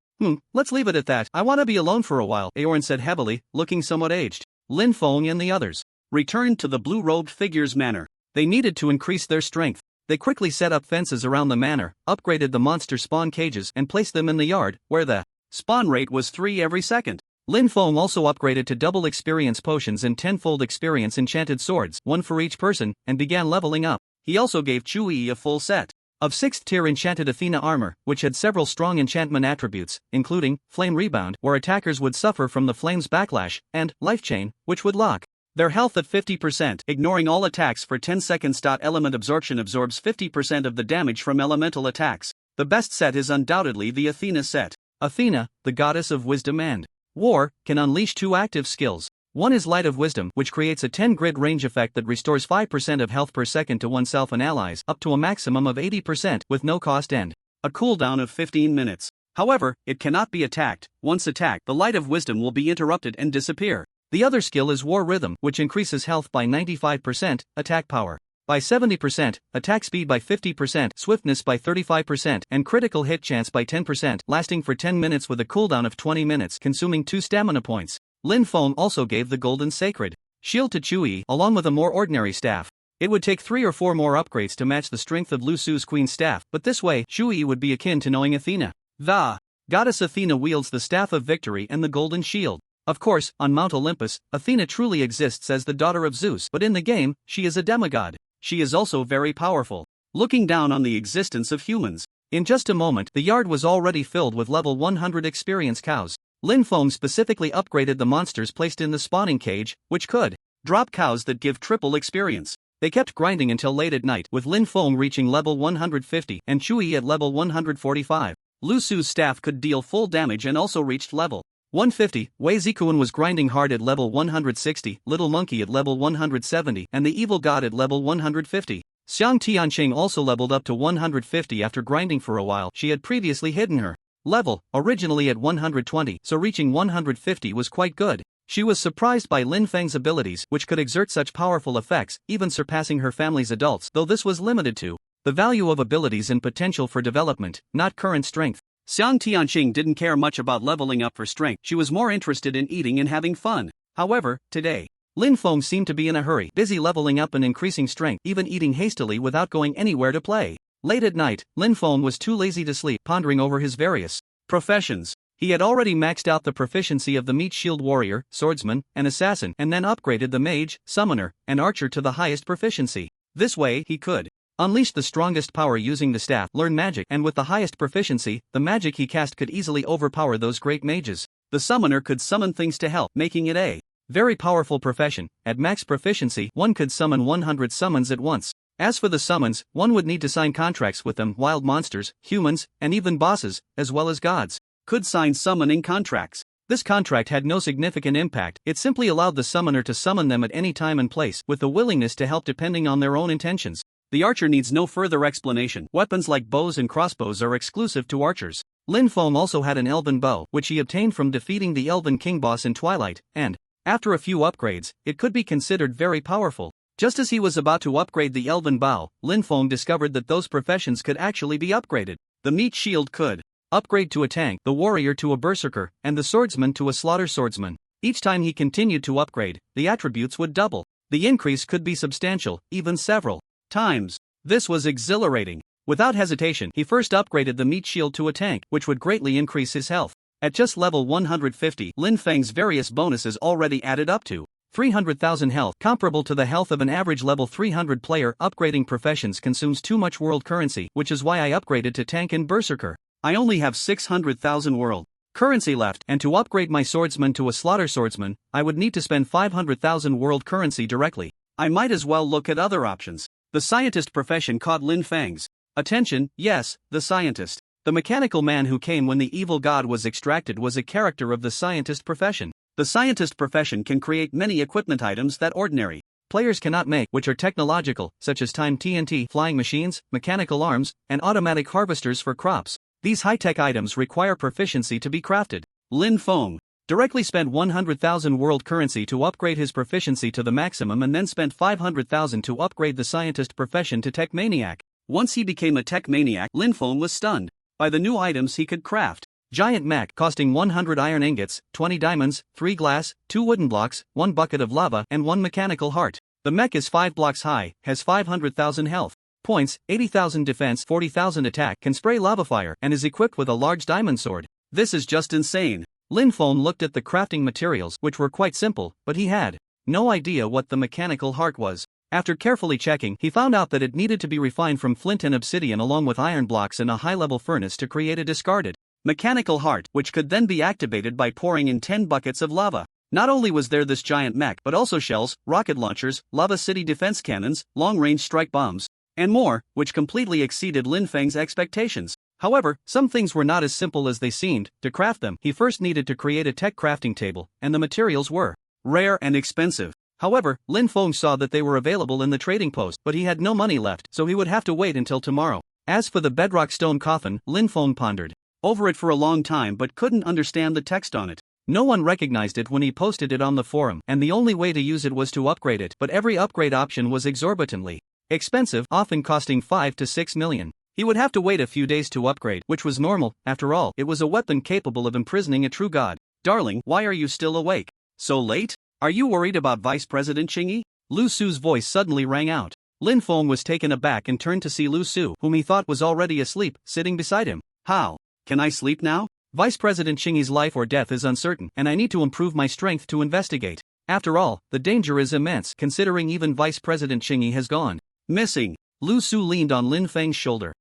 Let's leave it at that. I want to be alone for a while," Aorn said heavily, looking somewhat aged. Lin Feng and the others returned to the blue-robed figure's manor. They needed to increase their strength. They quickly set up fences around the manor, upgraded the monster spawn cages and placed them in the yard, where the spawn rate was 3 every second. Lin Feng also upgraded to double experience potions and 10-fold experience enchanted swords, one for each person, and began leveling up. He also gave Chui a full set of 6th tier enchanted Athena armor, which had several strong enchantment attributes, including Flame Rebound, where attackers would suffer from the flame's backlash, and Life Chain, which would lock their health at 50%, ignoring all attacks for 10 seconds. Element Absorption absorbs 50% of the damage from elemental attacks. The best set is undoubtedly the Athena set. Athena, the goddess of wisdom and war, can unleash 2 active skills. One is Light of Wisdom, which creates a 10-grid range effect that restores 5% of health per second to oneself and allies, up to a maximum of 80% with no cost and a cooldown of 15 minutes. However, it cannot be attacked. Once attacked, the Light of Wisdom will be interrupted and disappear. The other skill is War Rhythm, which increases health by 95%, attack power by 70%, attack speed by 50%, swiftness by 35%, and critical hit chance by 10%, lasting for 10 minutes with a cooldown of 20 minutes, consuming 2 stamina points. Lin Feng also gave the Golden Sacred Shield to Chui, along with a more ordinary staff. It would take 3 or 4 more upgrades to match the strength of Lu Su's Queen's staff, but this way, Chui would be akin to knowing Athena. The goddess Athena wields the Staff of Victory and the Golden Shield. Of course, on Mount Olympus, Athena truly exists as the daughter of Zeus, but in the game, she is a demigod. She is also very powerful, looking down on the existence of humans. In just a moment, the yard was already filled with level 100 experience cows. Lin Feng specifically upgraded the monsters placed in the spawning cage, which could drop cows that give triple experience. They kept grinding until late at night, with Lin Feng reaching level 150 and Chui at level 145. Lu Su's staff could deal full damage and also reached level 150. Wei Zikuan was grinding hard at level 160, Little Monkey at level 170, and the Evil God at level 150. Xiang Tianqing also leveled up to 150 after grinding for a while. She had previously hidden her level, originally at 120, so reaching 150 was quite good. She was surprised by Lin Feng's abilities, which could exert such powerful effects, even surpassing her family's adults, though this was limited to the value of abilities and potential for development, not current strength. Xiang Tianqing didn't care much about leveling up for strength, she was more interested in eating and having fun. However, today, Lin Feng seemed to be in a hurry, busy leveling up and increasing strength, even eating hastily without going anywhere to play. Late at night, Lin Feng was too lazy to sleep, pondering over his various professions. He had already maxed out the proficiency of the meat shield warrior, swordsman, and assassin, and then upgraded the mage, summoner, and archer to the highest proficiency. This way, he could unleash the strongest power using the staff, learn magic, and with the highest proficiency, the magic he cast could easily overpower those great mages. The summoner could summon things to help, making it a very powerful profession. At max proficiency, one could summon 100 summons at once. As for the summons, one would need to sign contracts with them. Wild monsters, humans, and even bosses, as well as gods, could sign summoning contracts. This contract had no significant impact, it simply allowed the summoner to summon them at any time and place, with the willingness to help depending on their own intentions. The archer needs no further explanation. Weapons like bows and crossbows are exclusive to archers. Lin Feng also had an elven bow, which he obtained from defeating the Elven King boss in Twilight, and, after a few upgrades, it could be considered very powerful. Just as he was about to upgrade the elven bow, Lin Feng discovered that those professions could actually be upgraded. The meat shield could upgrade to a tank, the warrior to a berserker, and the swordsman to a slaughter swordsman. Each time he continued to upgrade, the attributes would double. The increase could be substantial, even several times. This was exhilarating. Without hesitation, he first upgraded the meat shield to a tank, which would greatly increase his health. At just level 150, Lin Feng's various bonuses already added up to 300,000 health, comparable to the health of an average level 300 player. Upgrading professions consumes too much world currency, which is why I upgraded to tank and berserker. I only have 600,000 world currency left, and to upgrade my swordsman to a slaughter swordsman, I would need to spend 500,000 world currency directly. I might as well look at other options. The scientist profession caught Lin Feng's attention. Yes, the scientist. The mechanical man who came when the evil god was extracted was a character of the scientist profession. The scientist profession can create many equipment items that ordinary players cannot make, which are technological, such as timed TNT, flying machines, mechanical arms, and automatic harvesters for crops. These high-tech items require proficiency to be crafted. Lin Feng directly spent 100,000 world currency to upgrade his proficiency to the maximum and then spent 500,000 to upgrade the scientist profession to tech maniac. Once he became a tech maniac, Lin Feng was stunned by the new items he could craft. Giant mech costing 100 iron ingots, 20 diamonds, 3 glass, 2 wooden blocks, 1 bucket of lava, and 1 mechanical heart. The mech is 5 blocks high, has 500,000 health points, 80,000 defense, 40,000 attack, can spray lava fire, and is equipped with a large diamond sword. This is just insane. Lin Feng looked at the crafting materials, which were quite simple, but he had no idea what the mechanical heart was. After carefully checking, he found out that it needed to be refined from flint and obsidian along with iron blocks in a high-level furnace to create a discarded mechanical heart, which could then be activated by pouring in 10 buckets of lava. Not only was there this giant mech, but also shells, rocket launchers, lava city defense cannons, long-range strike bombs, and more, which completely exceeded Lin Feng's expectations. However, some things were not as simple as they seemed. To craft them, he first needed to create a tech crafting table, and the materials were rare and expensive. However, Lin Feng saw that they were available in the trading post, but he had no money left, so he would have to wait until tomorrow. As for the bedrock stone coffin, Lin Feng pondered over it for a long time but couldn't understand the text on it. No one recognized it when he posted it on the forum, and the only way to use it was to upgrade it, but every upgrade option was exorbitantly expensive, often costing 5 to 6 million. He would have to wait a few days to upgrade, which was normal. After all, it was a weapon capable of imprisoning a true god. Darling, why are you still awake so late? Are you worried about Vice President Qingyi? Lu Su's voice suddenly rang out. Lin Feng was taken aback and turned to see Lu Su, whom he thought was already asleep, sitting beside him. How can I sleep now? Vice President Qingyi's life or death is uncertain, and I need to improve my strength to investigate. After all, the danger is immense, considering even Vice President Qingyi has gone missing. Lu Su leaned on Lin Feng's shoulder.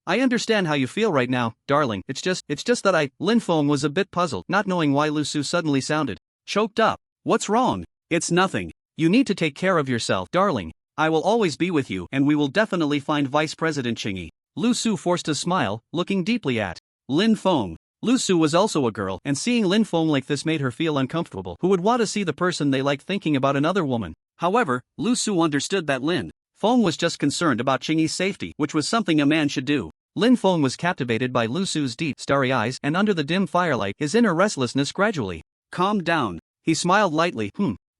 I understand how you feel right now, darling. It's just that Lin Feng was a bit puzzled, not knowing why Lu Su suddenly sounded choked up. What's wrong? It's nothing. You need to take care of yourself, darling. I will always be with you, and we will definitely find Vice President Qingyi. Lu Su forced a smile, looking deeply at Lin Feng. Lu Su was also a girl, and seeing Lin Feng like this made her feel uncomfortable. Who would want to see the person they like thinking about another woman? However, Lu Su understood that Lin Feng was just concerned about Qingyi's safety, which was something a man should do. Lin Feng was captivated by Lu Su's deep, starry eyes, and under the dim firelight, his inner restlessness gradually calmed down. He smiled lightly.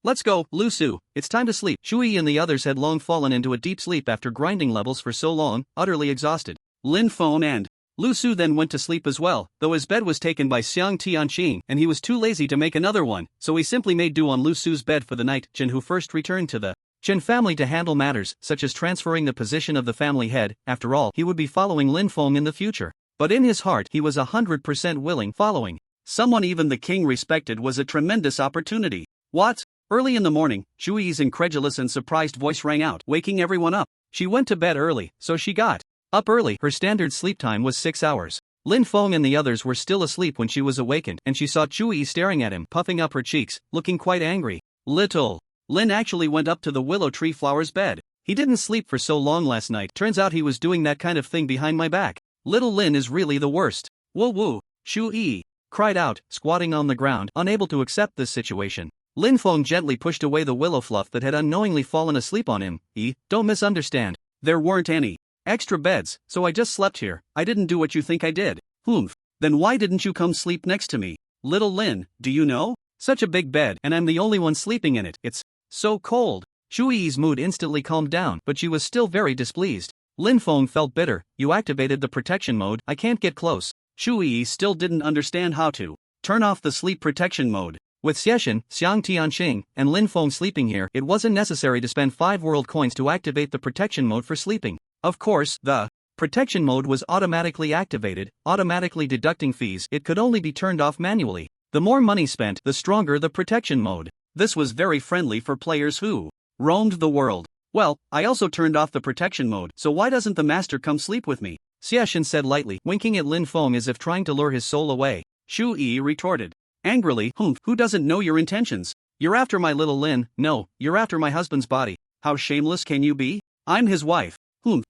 Let's go, Lu Su, it's time to sleep. Shui and the others had long fallen into a deep sleep after grinding levels for so long, utterly exhausted. Lin Feng and Lu Su then went to sleep as well, though his bed was taken by Xiang Tianqing and he was too lazy to make another one, so he simply made do on Lu Su's bed for the night. Chen, who first returned to the Chen family to handle matters such as transferring the position of the family head. After all, he would be following Lin Feng in the future. But in his heart he was 100% willing. Following someone even the king respected was a tremendous opportunity. What? Early in the morning, Shui's incredulous and surprised voice rang out, waking everyone up. She went to bed early, so she got up early. Her standard sleep time was 6 hours. Lin Feng and the others were still asleep when she was awakened, and she saw Shui staring at him, puffing up her cheeks, looking quite angry. Little Lin actually went up to the willow tree flower's bed. He didn't sleep for so long last night. Turns out he was doing that kind of thing behind my back. Little Lin is really the worst. Woo woo, Shui cried out, squatting on the ground, unable to accept this situation. Lin Feng gently pushed away the willow fluff that had unknowingly fallen asleep on him. Don't misunderstand. There weren't any extra beds, so I just slept here. I didn't do what you think I did. Then why didn't you come sleep next to me? Little Lin, do you know? Such a big bed and I'm the only one sleeping in it. It's so cold. Shui's mood instantly calmed down, but she was still very displeased. Lin Feng felt bitter. You activated the protection mode. I can't get close. Shui still didn't understand how to turn off the sleep protection mode. With Xieshan, Xiang Tianqing, and Lin Feng sleeping here, it wasn't necessary to spend 5 world coins to activate the protection mode for sleeping. Of course, the protection mode was automatically activated, automatically deducting fees. It could only be turned off manually. The more money spent, the stronger the protection mode. This was very friendly for players who roamed the world. Well, I also turned off the protection mode, so why doesn't the master come sleep with me? Xieshan said lightly, winking at Lin Feng as if trying to lure his soul away. Shui retorted angrily, who doesn't know your intentions? You're after my little Lin. No, you're after my husband's body. How shameless can you be? I'm his wife.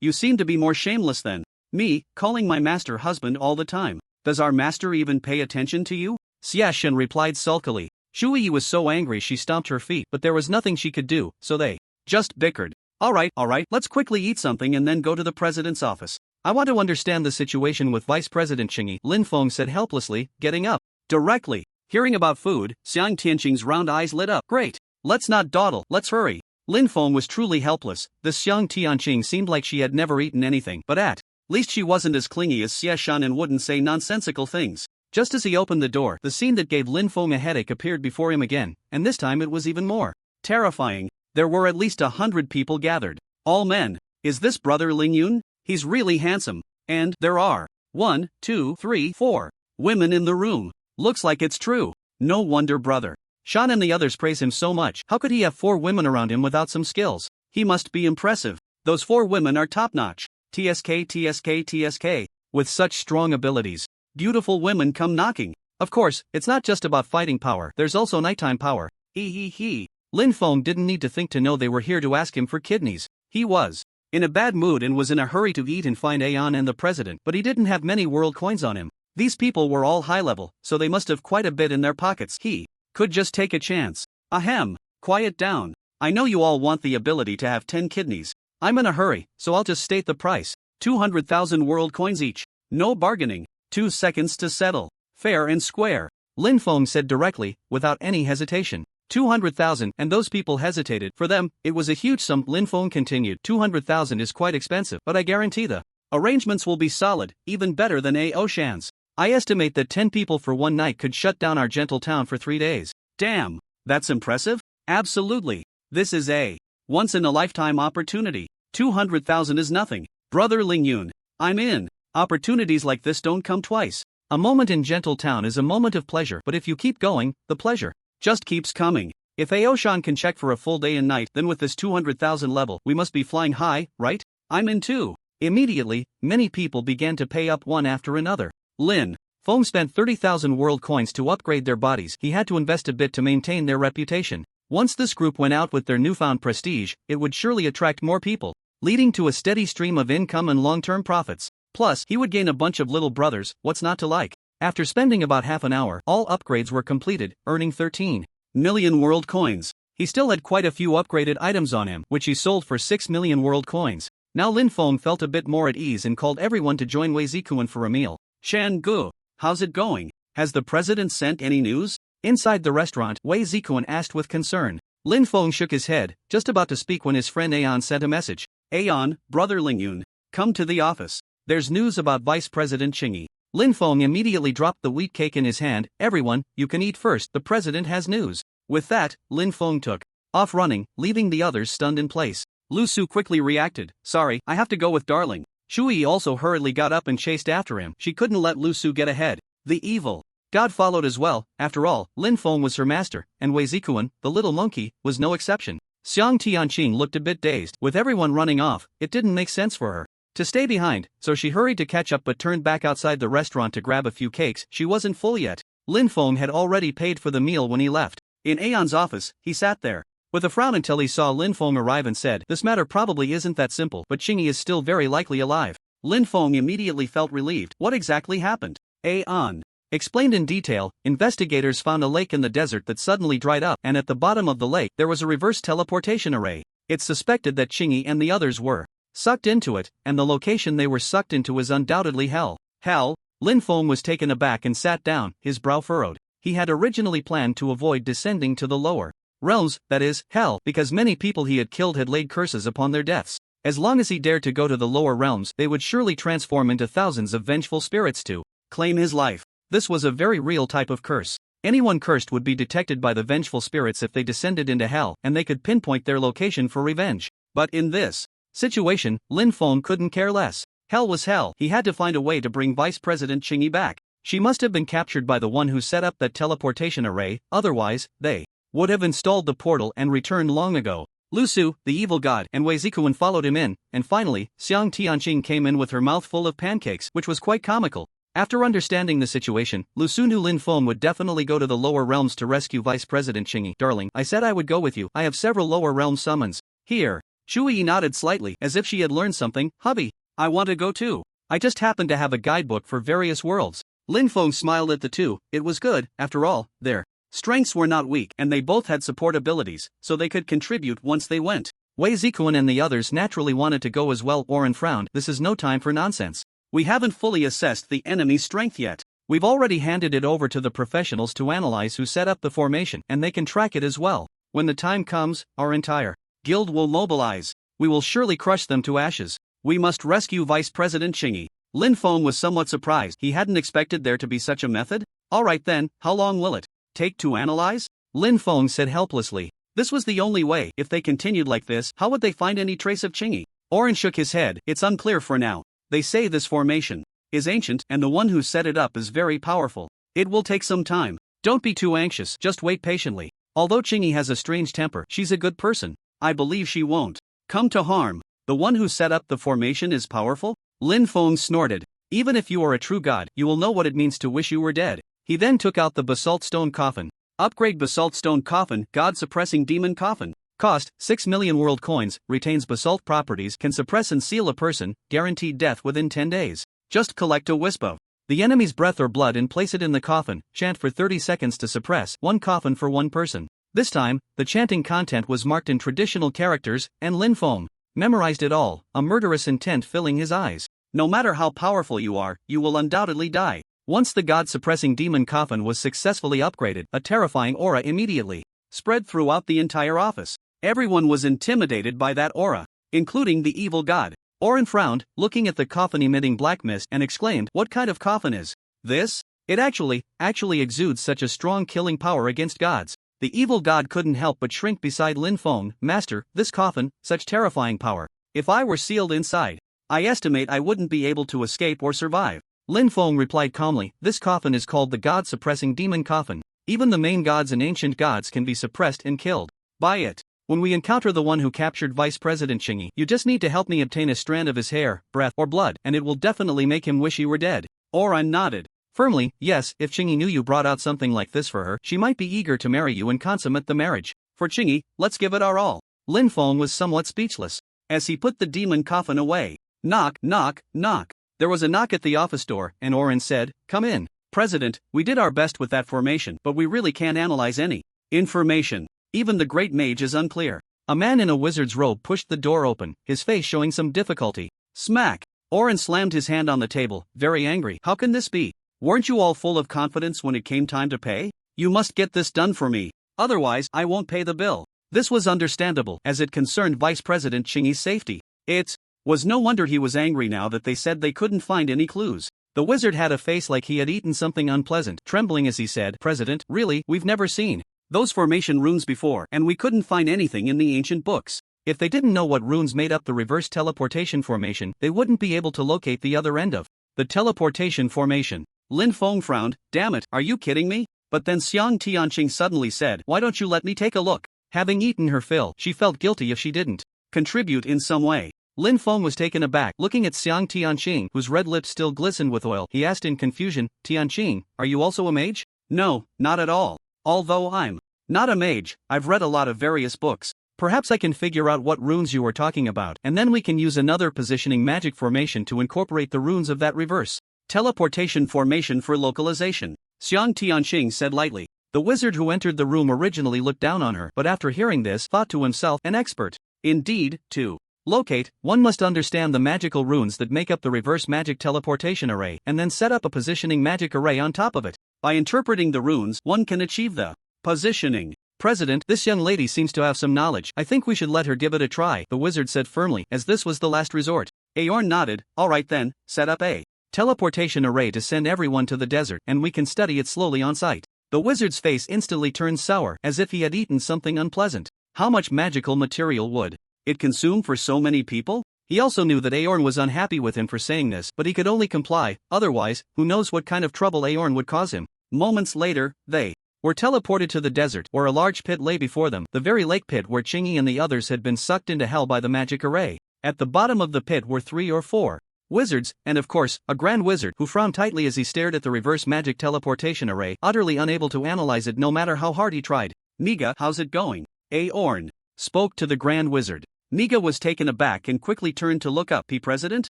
You seem to be more shameless than me, calling my master husband all the time. Does our master even pay attention to you? Xieshan replied sulkily. Shui was so angry she stomped her feet, but there was nothing she could do, so they just bickered. Alright, let's quickly eat something and then go to the president's office. I want to understand the situation with Vice President Qingyi, Lin Feng said helplessly, getting up. Directly. Hearing about food, Xiang Tianqing's round eyes lit up. Great. Let's not dawdle, let's hurry. Lin Feng was truly helpless. This Xiang Tianqing seemed like she had never eaten anything, but at least she wasn't as clingy as Xieshan and wouldn't say nonsensical things. Just as he opened the door, the scene that gave Lin Feng a headache appeared before him again, and this time it was even more terrifying. There were at least 100 people gathered. All men. Is this brother Ling Yun? He's really handsome. And there are 1, 2, 3, 4 women in the room. Looks like it's true. No wonder brother Shan and the others praise him so much. How could he have 4 women around him without some skills? He must be impressive. Those 4 women are top-notch. TSK. With such strong abilities. Beautiful women come knocking. Of course, it's not just about fighting power. There's also nighttime power. Lin Feng didn't need to think to know they were here to ask him for kidneys. He was in a bad mood and was in a hurry to eat and find Aeon and the president, but he didn't have many world coins on him. These people were all high level, so they must have quite a bit in their pockets. He could just take a chance. Ahem, quiet down. I know you all want the ability to have 10 kidneys. I'm in a hurry, so I'll just state the price. 200,000 world coins each. No bargaining. 2 seconds to settle. Fair and square. Lin Feng said directly, without any hesitation. 200,000, and those people hesitated. For them, it was a huge sum. Lin Feng continued. 200,000 is quite expensive, but I guarantee the arrangements will be solid, even better than Shan's. I estimate that 10 people for one night could shut down our gentle town for 3 days. Damn, that's impressive? Absolutely. This is a once-in-a-lifetime opportunity. 200,000 is nothing. Brother Ling Yun, I'm in. Opportunities like this don't come twice. A moment in gentle town is a moment of pleasure, but if you keep going, the pleasure just keeps coming. If Aoshan can check for a full day and night, then with this 200,000 level, we must be flying high, right? I'm in too. Immediately, many people began to pay up one after another. Lin Feng spent 30,000 world coins to upgrade their bodies. He had to invest a bit to maintain their reputation. Once this group went out with their newfound prestige, it would surely attract more people, leading to a steady stream of income and long-term profits. Plus, he would gain a bunch of little brothers. What's not to like? After spending about half an hour, all upgrades were completed, earning 13 million world coins. He still had quite a few upgraded items on him, which he sold for 6 million world coins. Now Lin Feng felt a bit more at ease and called everyone to join Wei Zikuan for a meal. Shan Gu, how's it going? Has the president sent any news? Inside the restaurant, Wei Zikuan asked with concern. Lin Feng shook his head, just about to speak when his friend Aeon sent a message. Aeon, brother Lingyun, come to the office. There's news about Vice President Qingyi. Lin Feng immediately dropped the wheat cake in his hand. Everyone, you can eat first, the president has news. With that, Lin Feng took off running, leaving the others stunned in place. Lu Su quickly reacted, sorry, I have to go with darling. Shui also hurriedly got up and chased after him. She couldn't let Lu Su get ahead. The evil god followed as well. After all, Lin Feng was her master, and Wei Zikuan, the little monkey, was no exception. Xiang Tianqing looked a bit dazed. With everyone running off, it didn't make sense for her to stay behind, so she hurried to catch up but turned back outside the restaurant to grab a few cakes. She wasn't full yet. Lin Feng had already paid for the meal when he left. In Aeon's office, he sat there with a frown until he saw Lin Feng arrive and said, this matter probably isn't that simple, but Qingyi is still very likely alive. Lin Feng immediately felt relieved. What exactly happened? Aeon explained in detail. Investigators found a lake in the desert that suddenly dried up, and at the bottom of the lake there was a reverse teleportation array. It's suspected that Qingyi and the others were sucked into it, and the location they were sucked into is undoubtedly hell. Hell? Lin Feng was taken aback and sat down, his brow furrowed. He had originally planned to avoid descending to the lower realms, that is, hell, because many people he had killed had laid curses upon their deaths. As long as he dared to go to the lower realms, they would surely transform into thousands of vengeful spirits to claim his life. This was a very real type of curse. Anyone cursed would be detected by the vengeful spirits if they descended into hell, and they could pinpoint their location for revenge. But in this situation, Lin Feng couldn't care less. Hell was hell. He had to find a way to bring Vice President Qingyi back. She must have been captured by the one who set up that teleportation array, otherwise, they would have installed the portal and returned long ago. Lu Su, the evil god, and Wei Zikuan followed him in, and finally, Xiang Tianqing came in with her mouth full of pancakes, which was quite comical. After understanding the situation, Lu Su knew Lin Feng would definitely go to the lower realms to rescue Vice President Qingyi. Darling, I said I would go with you. I have several lower realm summons. Here. Shui nodded slightly, as if she had learned something. Hubby, I want to go too. I just happen to have a guidebook for various worlds. Lin Feng smiled at the two. It was good, after all, their strengths were not weak, and they both had support abilities, so they could contribute once they went. Wei Zikuan and the others naturally wanted to go as well. Oren frowned. This is no time for nonsense. We haven't fully assessed the enemy's strength yet. We've already handed it over to the professionals to analyze who set up the formation, and they can track it as well. When the time comes, our entire guild will mobilize. We will surely crush them to ashes. We must rescue Vice President Qingyi. Lin Feng was somewhat surprised. He hadn't expected there to be such a method. Alright then, how long will it take to analyze? Lin Feng said helplessly. This was the only way. If they continued like this, how would they find any trace of Qingyi? Oren shook his head. It's unclear for now. They say this formation is ancient, and the one who set it up is very powerful. It will take some time. Don't be too anxious, just wait patiently. Although Qingyi has a strange temper, she's a good person. I believe she won't come to harm. The one who set up the formation is powerful? Lin Feng snorted. Even if you are a true god, you will know what it means to wish you were dead. He then took out the basalt stone coffin. Upgrade basalt stone coffin, god-suppressing demon coffin. Cost, 6 million world coins, retains basalt properties, can suppress and seal a person, guaranteed death within 10 days. Just collect a wisp of the enemy's breath or blood and place it in the coffin, chant for 30 seconds to suppress, one coffin for one person. This time, the chanting content was marked in traditional characters, and Lin Feng memorized it all, a murderous intent filling his eyes. No matter how powerful you are, you will undoubtedly die. Once the god-suppressing demon coffin was successfully upgraded, a terrifying aura immediately spread throughout the entire office. Everyone was intimidated by that aura, including the evil god. Oren frowned, looking at the coffin emitting black mist, and exclaimed, "What kind of coffin is this? It actually exudes such a strong killing power against gods." The evil god couldn't help but shrink beside Lin Feng. Master, this coffin, such terrifying power. If I were sealed inside, I estimate I wouldn't be able to escape or survive. Lin Feng replied calmly, this coffin is called the god-suppressing demon coffin. Even the main gods and ancient gods can be suppressed and killed by it. When we encounter the one who captured Vice President Qingyi, you just need to help me obtain a strand of his hair, breath, or blood, and it will definitely make him wish he were dead. Oren nodded firmly. Yes, if Qingyi knew you brought out something like this for her, she might be eager to marry you and consummate the marriage. For Qingyi, let's give it our all. Lin Feng was somewhat speechless as he put the demon coffin away. Knock, knock, knock. There was a knock at the office door, and Oren said, "Come in. President, we did our best with that formation, but we really can't analyze any information. Even the great mage is unclear." A man in a wizard's robe pushed the door open, his face showing some difficulty. Smack! Oren slammed his hand on the table, very angry. How can this be? Weren't you all full of confidence when it came time to pay? You must get this done for me. Otherwise, I won't pay the bill. This was understandable, as it concerned Vice President Chingy's safety. It was no wonder he was angry now that they said they couldn't find any clues. The wizard had a face like he had eaten something unpleasant, trembling as he said, President, really, we've never seen those formation runes before, and we couldn't find anything in the ancient books. If they didn't know what runes made up the reverse teleportation formation, they wouldn't be able to locate the other end of the teleportation formation. Lin Feng frowned, damn it, are you kidding me? But then Xiang Tianqing suddenly said, why don't you let me take a look? Having eaten her fill, she felt guilty if she didn't contribute in some way. Lin Feng was taken aback, looking at Xiang Tianqing, whose red lips still glistened with oil. He asked in confusion, Tianqing, are you also a mage? No, not at all. Although I'm not a mage, I've read a lot of various books. Perhaps I can figure out what runes you are talking about, and then we can use another positioning magic formation to incorporate the runes of that reverse teleportation formation for localization. Xiang Tianqing said lightly. The wizard who entered the room originally looked down on her, but after hearing this, thought to himself, an expert. Indeed, to locate, one must understand the magical runes that make up the reverse magic teleportation array, and then set up a positioning magic array on top of it. By interpreting the runes, one can achieve the positioning. President, this young lady seems to have some knowledge. I think we should let her give it a try, the wizard said firmly, as this was the last resort. Aorn nodded, alright then, set up a teleportation array to send everyone to the desert, and we can study it slowly on site. The wizard's face instantly turned sour, as if he had eaten something unpleasant. How much magical material would it consume for so many people? He also knew that Aorn was unhappy with him for saying this, but he could only comply, otherwise, who knows what kind of trouble Aorn would cause him. Moments later, they were teleported to the desert, where a large pit lay before them, the very lake pit where Chingy and the others had been sucked into hell by the magic array. At the bottom of the pit were 3 or 4 wizards, and of course, a grand wizard who frowned tightly as he stared at the reverse magic teleportation array, utterly unable to analyze it no matter how hard he tried. Miga, how's it going? Aorn spoke to the grand wizard. Miga was taken aback and quickly turned to look up. President?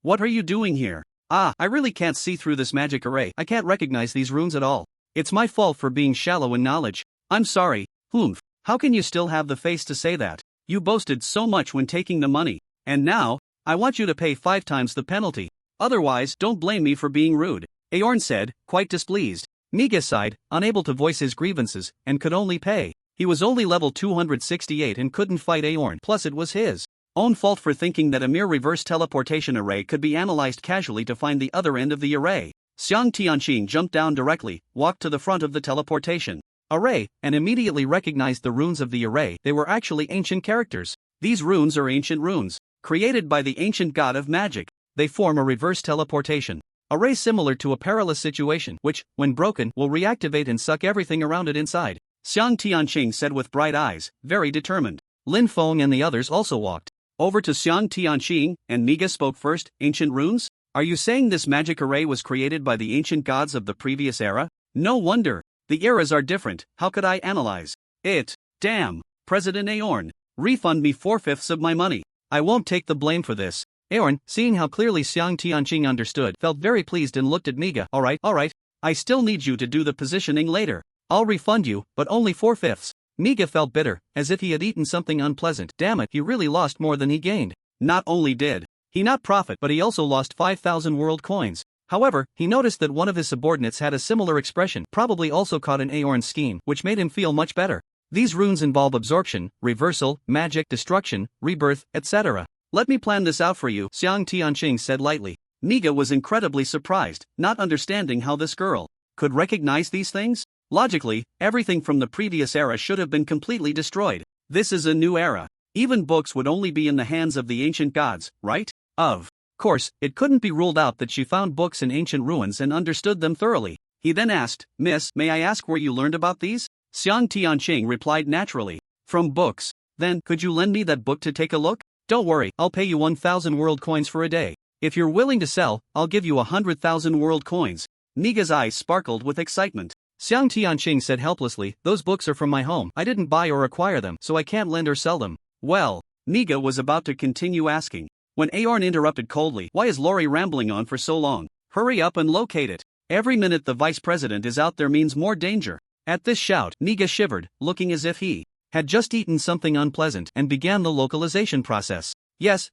What are you doing here? I really can't see through this magic array. I can't recognize these runes at all. It's my fault for being shallow in knowledge. I'm sorry. Humph. How can you still have the face to say that? You boasted so much when taking the money. And now, I want you to pay 5 times the penalty. Otherwise, don't blame me for being rude. Aorn said, quite displeased. Miga sighed, unable to voice his grievances, and could only pay. He was only level 268 and couldn't fight Aorn, plus it was his own fault for thinking that a mere reverse teleportation array could be analyzed casually to find the other end of the array. Xiang Tianqing jumped down directly, walked to the front of the teleportation array, and immediately recognized the runes of the array. They were actually ancient characters. These runes are ancient runes, created by the ancient god of magic. They form a reverse teleportation array similar to a perilous situation, which, when broken, will reactivate and suck everything around it inside. Xiang Tianqing said with bright eyes, very determined. Lin Feng and the others also walked over to Xiang Tianqing, and Miga spoke first. Ancient runes? Are you saying this magic array was created by the ancient gods of the previous era? No wonder. The eras are different. How could I analyze it? Damn. President Aorn, refund me 4/5 of my money. I won't take the blame for this. Aorn, seeing how clearly Xiang Tianqing understood, felt very pleased and looked at Miga. Alright. I still need you to do the positioning later. I'll refund you, but only 4/5. Miga felt bitter, as if he had eaten something unpleasant. Damn it, he really lost more than he gained. Not only did he not profit, but he also lost 5,000 world coins. However, he noticed that one of his subordinates had a similar expression, probably also caught in Aorn's scheme, which made him feel much better. These runes involve absorption, reversal, magic, destruction, rebirth, etc. Let me plan this out for you, Xiang Tianqing said lightly. Miga was incredibly surprised, not understanding how this girl could recognize these things. Logically, everything from the previous era should have been completely destroyed. This is a new era. Even books would only be in the hands of the ancient gods, right? Of course, it couldn't be ruled out that she found books in ancient ruins and understood them thoroughly. He then asked, Miss, may I ask where you learned about these? Xiang Tianqing replied naturally. From books. Then, could you lend me that book to take a look? Don't worry, I'll pay you 1,000 world coins for a day. If you're willing to sell, I'll give you 100,000 world coins. Miga's eyes sparkled with excitement. Xiang Tianqing said helplessly, those books are from my home. I didn't buy or acquire them, so I can't lend or sell them. Well, Miga was about to continue asking, when Aorn interrupted coldly, why is Lori rambling on for so long? Hurry up and locate it. Every minute the vice president is out there means more danger. At this shout, Miga shivered, looking as if he had just eaten something unpleasant, and began the localization process. Yes,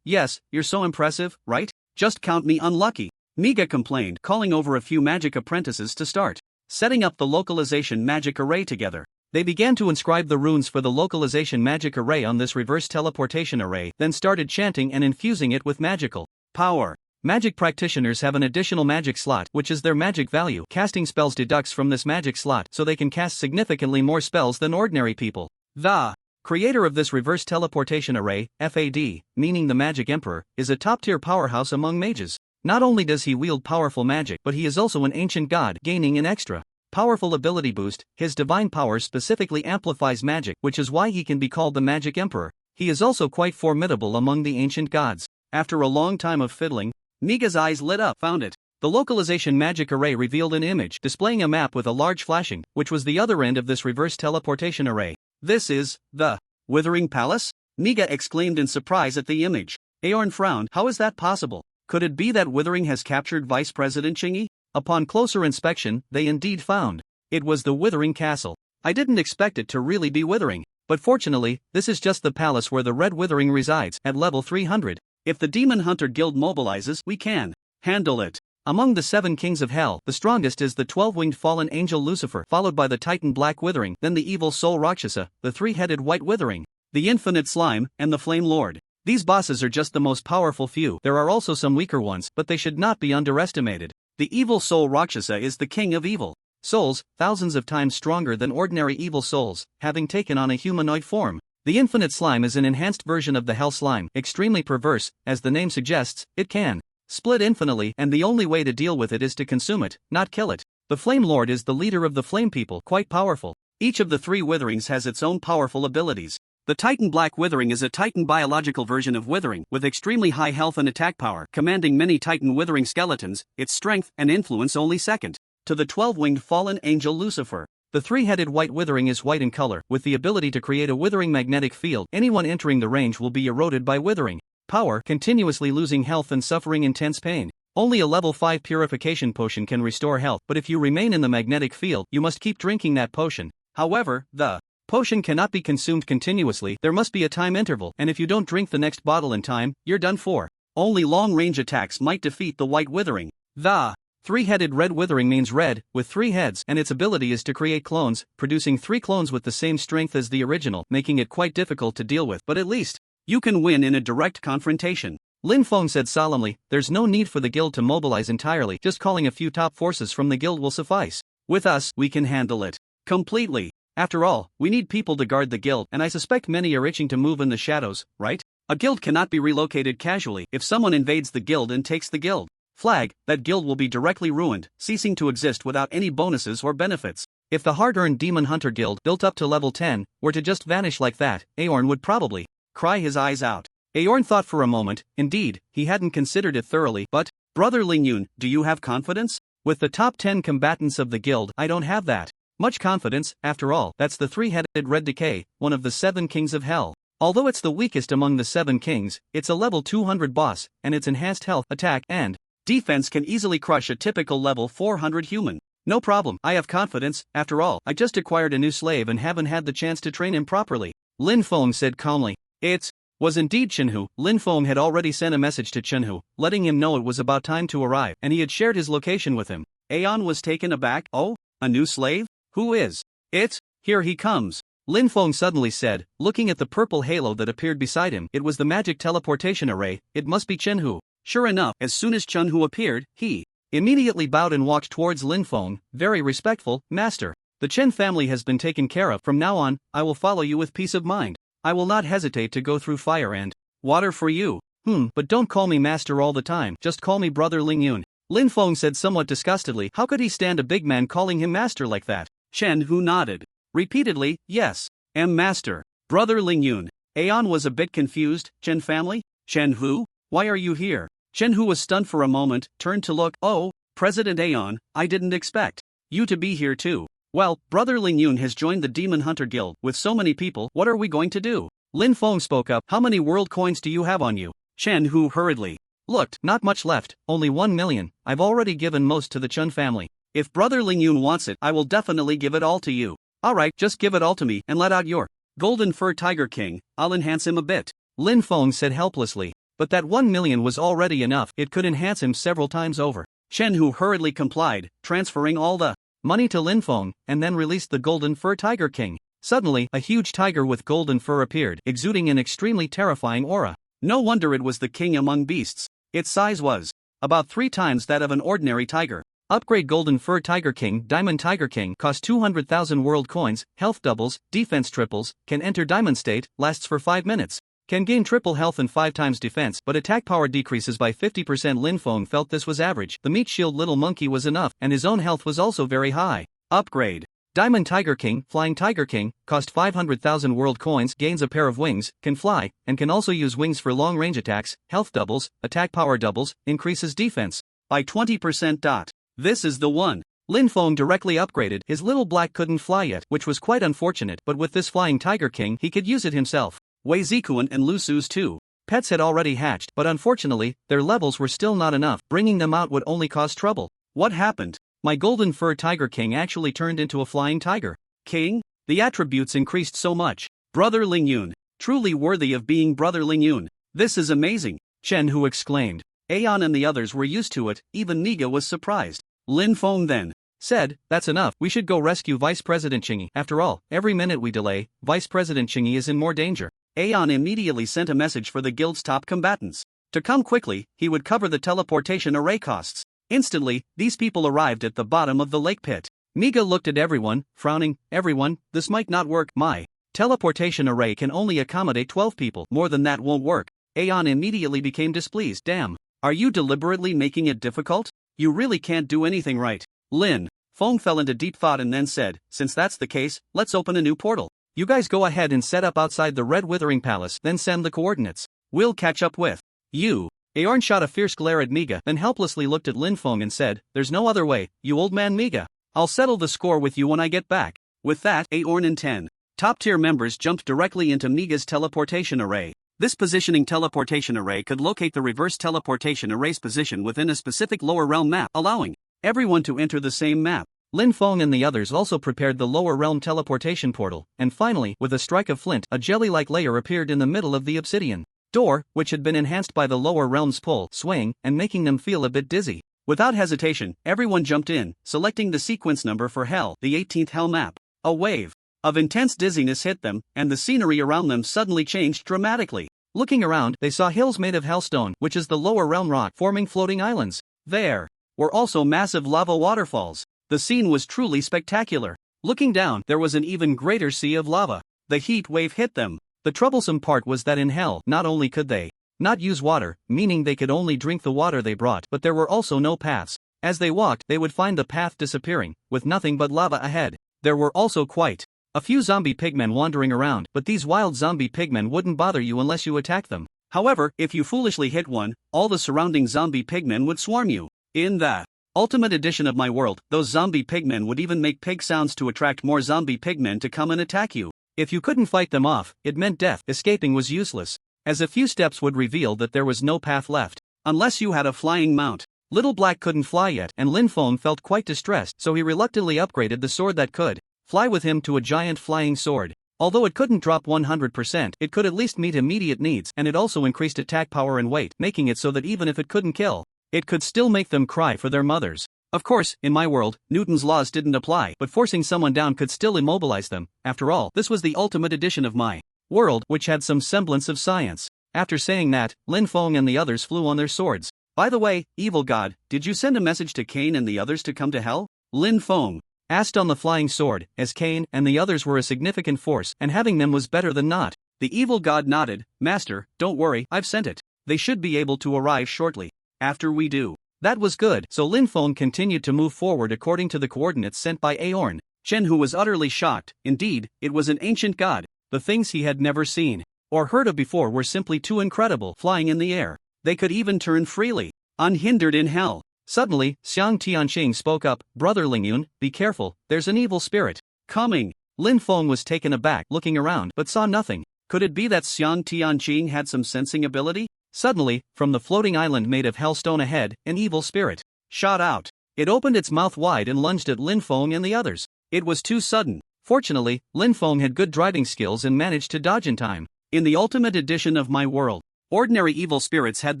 you're so impressive, right? Just count me unlucky. Miga complained, calling over a few magic apprentices to start setting up the localization magic array together. They began to inscribe the runes for the localization magic array on this reverse teleportation array, then started chanting and infusing it with magical power. Magic practitioners have an additional magic slot, which is their magic value. Casting spells deducts from this magic slot, so they can cast significantly more spells than ordinary people. The creator of this reverse teleportation array, FAD, meaning the Magic Emperor, is a top-tier powerhouse among mages. Not only does he wield powerful magic, but he is also an ancient god, gaining an extra powerful ability boost. His divine power specifically amplifies magic, which is why he can be called the Magic Emperor. He is also quite formidable among the ancient gods. After a long time of fiddling, Niga's eyes lit up. Found it. The localization magic array revealed an image displaying a map with a large flashing, which was the other end of this reverse teleportation array. This is the Withering Palace? Niga exclaimed in surprise at the image. Aorn frowned. How is that possible? Could it be that Withering has captured Vice President Chingy? Upon closer inspection, they indeed found it was the Withering Castle. I didn't expect it to really be Withering, but fortunately, this is just the palace where the Red Withering resides, at level 300. If the Demon Hunter Guild mobilizes, we can handle it. Among the 7 kings of hell, the strongest is the 12-winged fallen angel Lucifer, followed by the Titan Black Withering, then the evil soul Rakshasa, the 3-headed White Withering, the infinite Slime, and the Flame Lord. These bosses are just the most powerful few. There are also some weaker ones, but they should not be underestimated. The evil soul Rakshasa is the king of evil souls, thousands of times stronger than ordinary evil souls, having taken on a humanoid form. The infinite slime is an enhanced version of the hell slime, extremely perverse. As the name suggests, it can split infinitely, and the only way to deal with it is to consume it, not kill it. The Flame Lord is the leader of the Flame People, quite powerful. Each of the 3 Witherings has its own powerful abilities. The Titan Black Withering is a Titan biological version of Withering, with extremely high health and attack power, commanding many Titan Withering skeletons. Its strength and influence only second to the 12-winged fallen angel Lucifer. The 3-headed White Withering is white in color, with the ability to create a withering magnetic field. Anyone entering the range will be eroded by withering power, continuously losing health and suffering intense pain. Only a level 5 purification potion can restore health, but if you remain in the magnetic field, you must keep drinking that potion. However, the potion cannot be consumed continuously. There must be a time interval, and if you don't drink the next bottle in time, you're done for. Only long-range attacks might defeat the White Withering. The 3-headed Red Withering means red, with 3 heads, and its ability is to create clones, producing 3 clones with the same strength as the original, making it quite difficult to deal with, but at least you can win in a direct confrontation. Lin Feng said solemnly, there's no need for the guild to mobilize entirely, just calling a few top forces from the guild will suffice. With us, we can handle it completely. After all, we need people to guard the guild, and I suspect many are itching to move in the shadows, right? A guild cannot be relocated casually. If someone invades the guild and takes the guild flag, that guild will be directly ruined, ceasing to exist without any bonuses or benefits. If the hard-earned Demon Hunter Guild, built up to level 10, were to just vanish like that, Aorn would probably cry his eyes out. Aorn thought for a moment. Indeed, he hadn't considered it thoroughly, but, Brother Lingyun, do you have confidence? With the top 10 combatants of the guild, I don't have that much confidence. After all, that's the 3-headed Red Decay, one of the 7 kings of hell. Although it's the weakest among the 7 kings, it's a level 200 boss, and its enhanced health, attack, and defense can easily crush a typical level 400 human. No problem, I have confidence. After all, I just acquired a new slave and haven't had the chance to train him properly. Lin Feng said calmly. It was indeed Chenhu. Lin Feng had already sent a message to Chenhu, letting him know it was about time to arrive, and he had shared his location with him. Aeon was taken aback. Oh, a new slave? Who is it? Here he comes. Lin Feng suddenly said, looking at the purple halo that appeared beside him. It was the magic teleportation array. It must be Chenhu. Sure enough, as soon as Chenhu appeared, he immediately bowed and walked towards Lin Feng, very respectful. Master, the Chen family has been taken care of. From now on, I will follow you with peace of mind. I will not hesitate to go through fire and water for you. But don't call me master all the time, just call me Brother Lingyun. Lin Feng said somewhat disgustedly. How could he stand a big man calling him master like that? Chenhu nodded repeatedly. Yes, am master. Brother Lingyun. Aeon was a bit confused. Chen family? Chenhu? Why are you here? Chenhu was stunned for a moment, turned to look. Oh, President Aeon, I didn't expect you to be here too. Well, Brother Lingyun has joined the Demon Hunter Guild. With so many people, what are we going to do? Lin Feng spoke up. How many world coins do you have on you? Chenhu hurriedly looked. Not much left, only 1 million. I've already given most to the Chen family. If Brother Lingyun wants it, I will definitely give it all to you. Alright, just give it all to me and let out your Golden Fur Tiger King. I'll enhance him a bit. Lin Feng said helplessly. But that 1 million was already enough. It could enhance him several times over. Chenhu hurriedly complied, transferring all the money to Lin Feng, and then released the Golden Fur Tiger King. Suddenly, a huge tiger with golden fur appeared, exuding an extremely terrifying aura. No wonder it was the king among beasts. Its size was about 3 times that of an ordinary tiger. Upgrade Golden Fur Tiger King. Diamond Tiger King cost 200,000 world coins, health doubles, defense triples, can enter diamond state, lasts for 5 minutes. Can gain triple health and 5 times defense, but attack power decreases by 50%. Lin Feng felt this was average. The meat shield little monkey was enough, and his own health was also very high. Upgrade Diamond Tiger King. Flying Tiger King cost 500,000 world coins, gains a pair of wings, can fly, and can also use wings for long range attacks, health doubles, attack power doubles, increases defense by 20%. This is the one. Lin Feng directly upgraded. His little black couldn't fly yet, which was quite unfortunate, but with this Flying Tiger King he could use it himself. Wei Zikuan and Lu Su's too. Pets had already hatched, but unfortunately, their levels were still not enough. Bringing them out would only cause trouble. What happened? My Golden Fur Tiger King actually turned into a flying tiger. King? The attributes increased so much. Brother Lingyun. Truly worthy of being Brother Lingyun. This is amazing. Chen Hu exclaimed. Aeon and the others were used to it, even Niga was surprised. Lin Feng then said, "That's enough, we should go rescue Vice President Qingyi. After all, every minute we delay, Vice President Qingyi is in more danger." Aeon immediately sent a message for the guild's top combatants to come quickly. He would cover the teleportation array costs. Instantly, these people arrived at the bottom of the lake pit. Niga looked at everyone, frowning. "Everyone, this might not work. My teleportation array can only accommodate 12 people. More than that won't work." Aeon immediately became displeased. "Damn, are you deliberately making it difficult? You really can't do anything right." Lin Feng fell into deep thought and then said, "Since that's the case, let's open a new portal. You guys go ahead and set up outside the Red Withering Palace, then send the coordinates. We'll catch up with you." Aorn shot a fierce glare at Niga, then helplessly looked at Lin Feng and said, "There's no other way, you old man Niga. I'll settle the score with you when I get back." With that, Aorn and 10 top-tier members jumped directly into Niga's teleportation array. This positioning teleportation array could locate the reverse teleportation array's position within a specific lower realm map, allowing everyone to enter the same map. Lin Feng and the others also prepared the lower realm teleportation portal, and finally, with a strike of flint, a jelly-like layer appeared in the middle of the obsidian door, which had been enhanced by the lower realm's pull, swaying, and making them feel a bit dizzy. Without hesitation, everyone jumped in, selecting the sequence number for Hell, the 18th Hell map. A wave of intense dizziness hit them, and the scenery around them suddenly changed dramatically. Looking around, they saw hills made of hellstone, which is the lower realm rock, forming floating islands. There were also massive lava waterfalls. The scene was truly spectacular. Looking down, there was an even greater sea of lava. The heat wave hit them. The troublesome part was that in Hell, not only could they not use water, meaning they could only drink the water they brought, but there were also no paths. As they walked, they would find the path disappearing, with nothing but lava ahead. There were also quite a few zombie pigmen wandering around, but these wild zombie pigmen wouldn't bother you unless you attack them. However, if you foolishly hit one, all the surrounding zombie pigmen would swarm you. In the Ultimate Edition of My World, those zombie pigmen would even make pig sounds to attract more zombie pigmen to come and attack you. If you couldn't fight them off, it meant death. Escaping was useless, as a few steps would reveal that there was no path left. Unless you had a flying mount. Little Black couldn't fly yet, and Lin Feng felt quite distressed, so he reluctantly upgraded the sword that could fly with him to a giant flying sword. Although it couldn't drop 100%, it could at least meet immediate needs, and it also increased attack power and weight, making it so that even if it couldn't kill, it could still make them cry for their mothers. Of course, in my world, Newton's laws didn't apply, but forcing someone down could still immobilize them. After all, this was the Ultimate Edition of my world, which had some semblance of science. After saying that, Lin Feng and the others flew on their swords. "By the way, evil god, did you send a message to Cain and the others to come to Hell?" Lin Feng asked on the flying sword, as Cain and the others were a significant force, and having them was better than not. The evil god nodded. "Master, don't worry, I've sent it. They should be able to arrive shortly. After we do." That was good, so Lin Feng continued to move forward according to the coordinates sent by Aorn. Chen Hu was utterly shocked. Indeed, it was an ancient god. The things he had never seen or heard of before were simply too incredible. Flying in the air, they could even turn freely, unhindered in Hell. Suddenly, Xiang Tianqing spoke up. "Brother Lingyun, be careful, there's an evil spirit coming." Lin Feng was taken aback, looking around, but saw nothing. Could it be that Xiang Tianqing had some sensing ability? Suddenly, from the floating island made of hellstone ahead, an evil spirit shot out. It opened its mouth wide and lunged at Lin Feng and the others. It was too sudden. Fortunately, Lin Feng had good driving skills and managed to dodge in time. In the Ultimate Edition of My World, Ordinary evil spirits had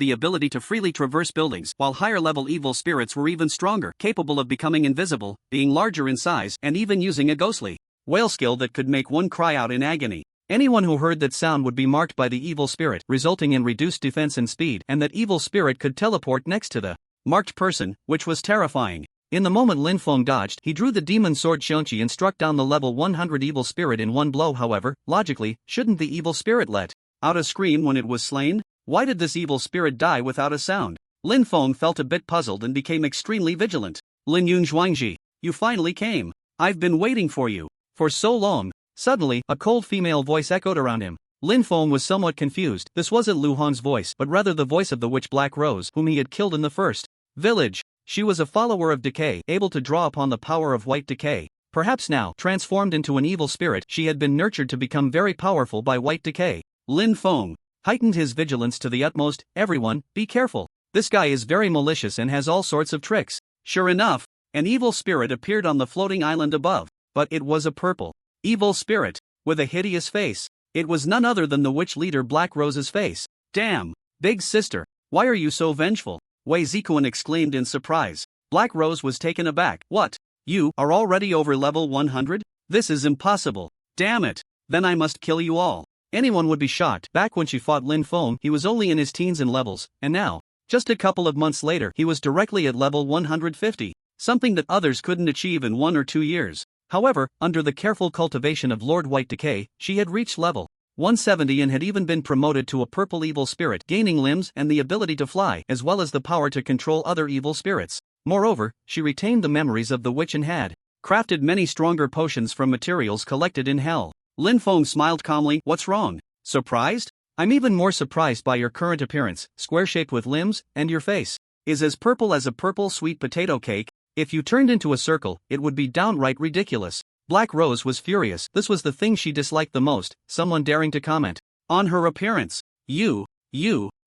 the ability to freely traverse buildings, while higher-level evil spirits were even stronger, capable of becoming invisible, being larger in size, and even using a ghostly wail skill that could make one cry out in agony. Anyone who heard that sound would be marked by the evil spirit, resulting in reduced defense and speed, and that evil spirit could teleport next to the marked person, which was terrifying. In the moment Lin Feng dodged, he drew the demon sword Xiongqi and struck down the level 100 evil spirit in one blow. However, logically, shouldn't the evil spirit let out a scream when it was slain? Why did this evil spirit die without a sound? Lin Feng felt a bit puzzled and became extremely vigilant. Lin Yun Zhuangji, you finally came. I've been waiting for you for so long. Suddenly, a cold female voice echoed around him. Lin Feng was somewhat confused. This wasn't Lu Hong's voice, but rather the voice of the witch Black Rose, whom he had killed in the first village. She was a follower of decay, able to draw upon the power of white decay. Perhaps now, transformed into an evil spirit, she had been nurtured to become very powerful by white decay. Lin Feng heightened his vigilance to the utmost. Everyone, be careful. This guy is very malicious and has all sorts of tricks. Sure enough, an evil spirit appeared on the floating island above. But it was a purple evil spirit with a hideous face. It was none other than the witch leader Black Rose's face. Damn, big sister, why are you so vengeful? Wei Zikuan exclaimed in surprise. Black Rose was taken aback. What? You are already over level 100? This is impossible. Damn it. Then I must kill you all. Anyone would be shocked. Back when she fought Lin Feng, he was only in his teens in levels, and now, just a couple of months later, he was directly at level 150, something that others couldn't achieve in 1 or 2 years. However, under the careful cultivation of Lord White Decay, she had reached level 170 and had even been promoted to a purple evil spirit, gaining limbs and the ability to fly, as well as the power to control other evil spirits. Moreover, she retained the memories of the witch and had crafted many stronger potions from materials collected in hell. Lin Feng smiled calmly. What's wrong? Surprised? I'm even more surprised by your current appearance, square-shaped with limbs, and your face is as purple as a purple sweet potato cake. If you turned into a circle, it would be downright ridiculous. Black Rose was furious. This was the thing she disliked the most, someone daring to comment on her appearance. You,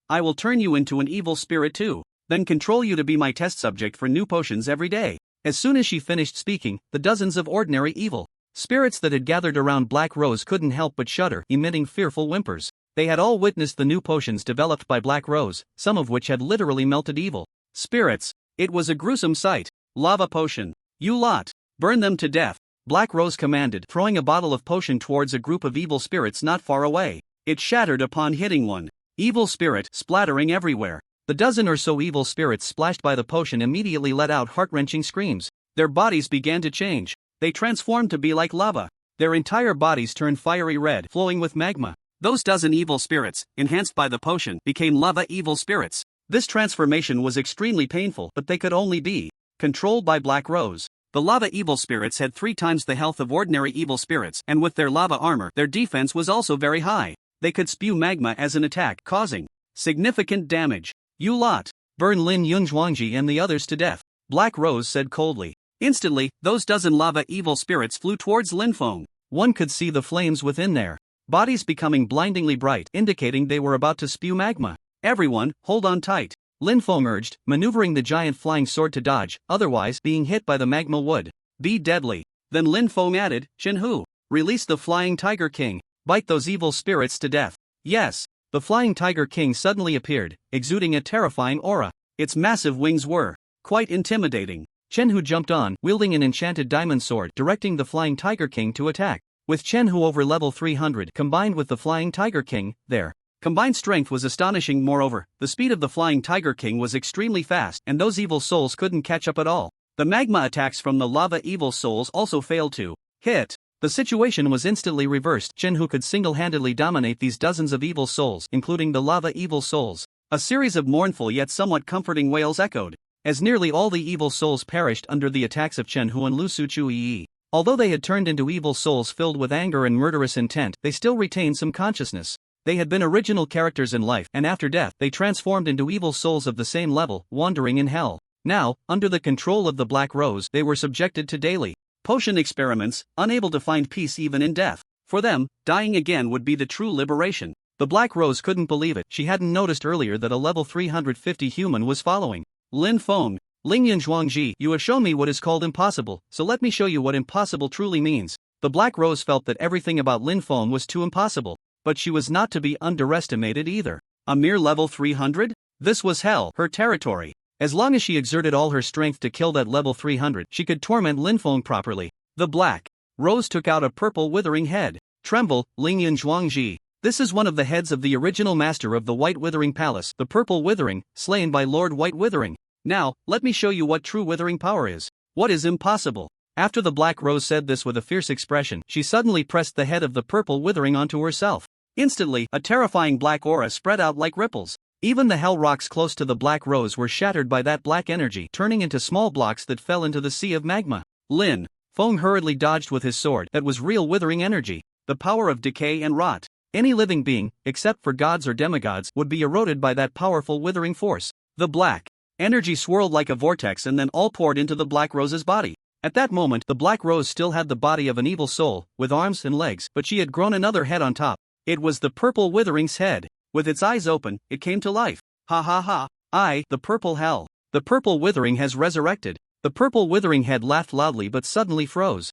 I will turn you into an evil spirit too, then control you to be my test subject for new potions every day. As soon as she finished speaking, the dozens of ordinary evil spirits that had gathered around Black Rose couldn't help but shudder, emitting fearful whimpers. They had all witnessed the new potions developed by Black Rose, some of which had literally melted evil spirits. It was a gruesome sight. Lava potion. You lot, burn them to death, Black Rose commanded, throwing a bottle of potion towards a group of evil spirits not far away. It shattered upon hitting one evil spirit, splattering everywhere. The dozen or so evil spirits splashed by the potion immediately let out heart-wrenching screams. Their bodies began to change. They transformed to be like lava. Their entire bodies turned fiery red, flowing with magma. Those dozen evil spirits, enhanced by the potion, became lava evil spirits. This transformation was extremely painful, but they could only be controlled by Black Rose. The lava evil spirits had 3 times the health of ordinary evil spirits, and with their lava armor, their defense was also very high. They could spew magma as an attack, causing significant damage. You lot, burn Lin Yunzhuangji and the others to death, Black Rose said coldly. Instantly, those dozen lava evil spirits flew towards Lin Feng. One could see the flames within their bodies becoming blindingly bright, indicating they were about to spew magma. Everyone, hold on tight, Lin Feng urged, maneuvering the giant flying sword to dodge, otherwise being hit by the magma would be deadly. Then Lin Feng added, Shenhu, release the Flying Tiger King, bite those evil spirits to death. Yes, the Flying Tiger King suddenly appeared, exuding a terrifying aura. Its massive wings were quite intimidating. Shenhu jumped on, wielding an enchanted diamond sword, directing the Flying Tiger King to attack. With Shenhu over level 300 combined with the Flying Tiger King, their combined strength was astonishing. Moreover, the speed of the Flying Tiger King was extremely fast, and those evil souls couldn't catch up at all. The magma attacks from the lava evil souls also failed to hit. The situation was instantly reversed. Shenhu could single-handedly dominate these dozens of evil souls, including the lava evil souls. A series of mournful yet somewhat comforting wails echoed, as nearly all the evil souls perished under the attacks of Shenhu and Lu Suchu. Although they had turned into evil souls filled with anger and murderous intent, they still retained some consciousness. They had been original characters in life, and after death, they transformed into evil souls of the same level, wandering in hell. Now, under the control of the Black Rose, they were subjected to daily potion experiments, unable to find peace even in death. For them, dying again would be the true liberation. The Black Rose couldn't believe it. She hadn't noticed earlier that a level 350 human was following Lin Feng. Ling Yunzhuangji, you have shown me what is called impossible, so let me show you what impossible truly means. The Black Rose felt that everything about Lin Feng was too impossible, but she was not to be underestimated either. A mere level 300? This was hell, her territory. As long as she exerted all her strength to kill that level 300, she could torment Linfeng properly. The Black Rose took out a purple withering head. Tremble, Lingyun Zhuangji. This is one of the heads of the original master of the White Withering Palace, the Purple Withering, slain by Lord White Withering. Now, let me show you what true withering power is. What is impossible? After the Black Rose said this with a fierce expression, she suddenly pressed the head of the Purple Withering onto herself. Instantly, a terrifying black aura spread out like ripples. Even the hell rocks close to the Black Rose were shattered by that black energy, turning into small blocks that fell into the sea of magma. Lin Feng hurriedly dodged with his sword. That was real withering energy. The power of decay and rot. Any living being, except for gods or demigods, would be eroded by that powerful withering force. The black energy swirled like a vortex and then all poured into the Black Rose's body. At that moment, the Black Rose still had the body of an evil soul, with arms and legs, but she had grown another head on top. It was the Purple Withering's head. With its eyes open, it came to life. Ha ha ha. The Purple Hell. The Purple Withering has resurrected. The Purple Withering head laughed loudly but suddenly froze.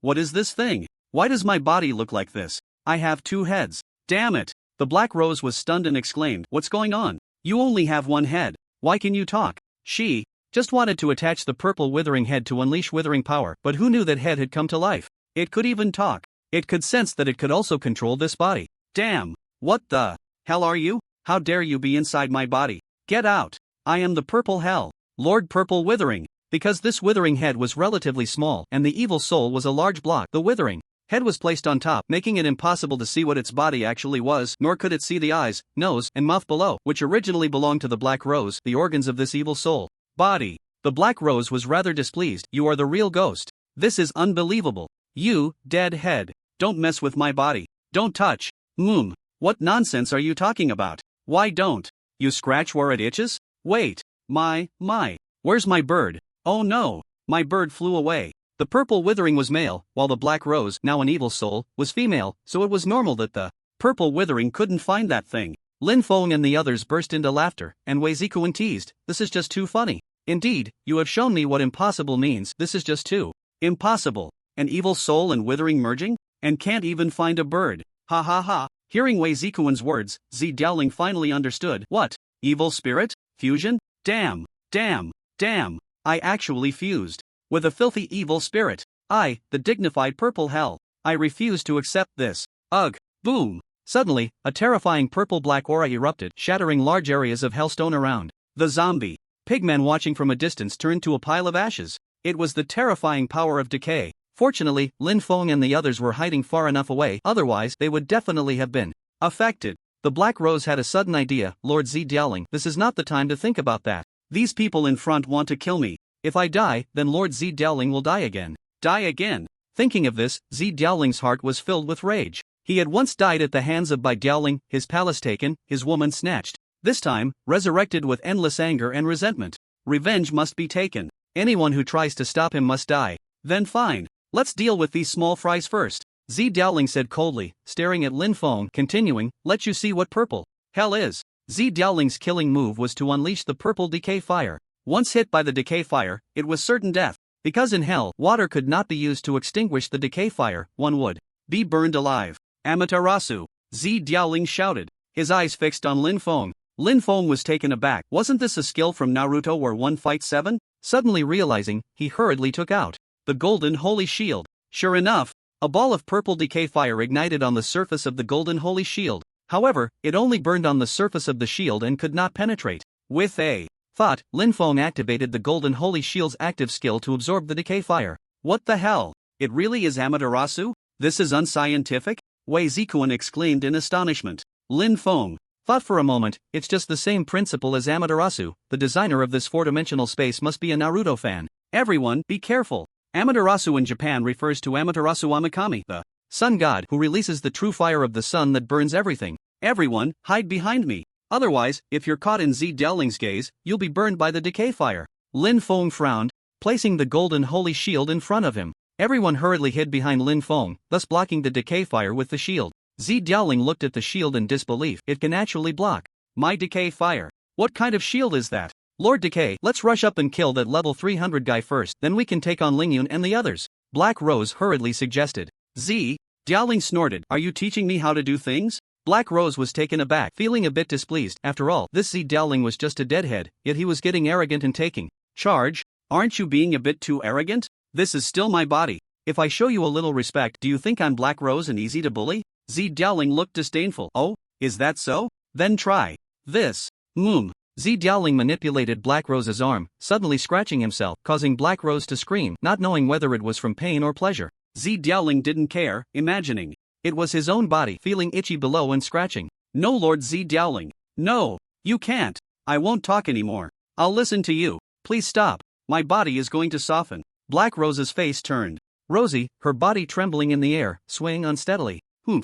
What is this thing? Why does my body look like this? I have two heads. Damn it. The Black Rose was stunned and exclaimed, "What's going on? You only have one head. Why can you talk?" She just wanted to attach the Purple Withering head to unleash withering power, but who knew that head had come to life? It could even talk. It could sense that it could also control this body. Damn. What the hell are you? How dare you be inside my body? Get out. I am the Purple Hell, Lord Purple Withering. Because this withering head was relatively small and the evil soul was a large block, the withering head was placed on top, making it impossible to see what its body actually was, nor could it see the eyes, nose, and mouth below, which originally belonged to the Black Rose, the organs of this evil soul. Body. The Black Rose was rather displeased. You are the real ghost. This is unbelievable. You, dead head. Don't mess with my body. Don't touch. What nonsense are you talking about? Why don't you scratch where it itches? Wait. My. Where's my bird? Oh no. My bird flew away. The Purple Withering was male, while the Black Rose, now an evil soul, was female, so it was normal that the Purple Withering couldn't find that thing. Lin Feng and the others burst into laughter, and Wei Zikuan teased, "This is just too funny. Indeed, you have shown me what impossible means. This is just too impossible. An evil soul and withering merging? And can't even find a bird. Ha ha ha." Hearing Wei Zikuan's words, Zi Diaoling finally understood. What? Evil spirit? Fusion? Damn. I actually fused with a filthy evil spirit. I, the dignified Purple Hell. I refuse to accept this. Ugh. Boom. Suddenly, a terrifying purple-black aura erupted, shattering large areas of hellstone around. The zombie pigmen watching from a distance turned to a pile of ashes. It was the terrifying power of decay. Fortunately, Lin Feng and the others were hiding far enough away, otherwise they would definitely have been affected. The Black Rose had a sudden idea. Lord Zi Diaoling, this is not the time to think about that. These people in front want to kill me. If I die, then Lord Zi Diaoling will die again. Die again? Thinking of this, Zi Diaoling's heart was filled with rage. He had once died at the hands of Bai Diaoling, his palace taken, his woman snatched. This time, resurrected with endless anger and resentment. Revenge must be taken. Anyone who tries to stop him must die. Then fine. Let's deal with these small fries first. Zi Diaoling said coldly, staring at Lin Feng, continuing, let you see what purple hell is. Zi Diaoling's killing move was to unleash the purple decay fire. Once hit by the decay fire, it was certain death. Because in hell, water could not be used to extinguish the decay fire, one would be burned alive. Amaterasu, Zi Diaoling shouted, his eyes fixed on Lin Feng. Lin Feng was taken aback. Wasn't this a skill from Naruto where one fights seven? Suddenly realizing, he hurriedly took out the golden holy shield. Sure enough, a ball of purple decay fire ignited on the surface of the golden holy shield. However, it only burned on the surface of the shield and could not penetrate. With a thought, Lin Feng activated the golden holy shield's active skill to absorb the decay fire. What the hell? It really is Amaterasu? This is unscientific? Wei Zikuan exclaimed in astonishment. Lin Feng thought for a moment, it's just the same principle as Amaterasu. The designer of this four-dimensional space must be a Naruto fan. Everyone, be careful. Amaterasu in Japan refers to Amaterasu Amikami, the sun god who releases the true fire of the sun that burns everything. Everyone, hide behind me. Otherwise, if you're caught in Zi Diaoling's gaze, you'll be burned by the decay fire. Lin Feng frowned, placing the golden holy shield in front of him. Everyone hurriedly hid behind Lin Feng, thus blocking the decay fire with the shield. Zi Diaoling looked at the shield in disbelief. It can actually block my decay fire. What kind of shield is that? Lord Decay, let's rush up and kill that level 300 guy first, then we can take on Lingyun and the others. Black Rose hurriedly suggested. Zi Diaoling snorted. Are you teaching me how to do things? Black Rose was taken aback, feeling a bit displeased. After all, this Z Dowling was just a deadhead, yet he was getting arrogant and taking charge. Aren't you being a bit too arrogant? This is still my body. If I show you a little respect, do you think I'm Black Rose and easy to bully? Z Dowling looked disdainful. Oh, is that so? Then try this. Z Dowling manipulated Black Rose's arm, suddenly scratching himself, causing Black Rose to scream, not knowing whether it was from pain or pleasure. Z Dowling didn't care, imagining it was his own body, feeling itchy below and scratching. No, Lord Z Dowling. No, you can't. I won't talk anymore. I'll listen to you. Please stop. My body is going to soften. Black Rose's face turned rosy, her body trembling in the air, swaying unsteadily.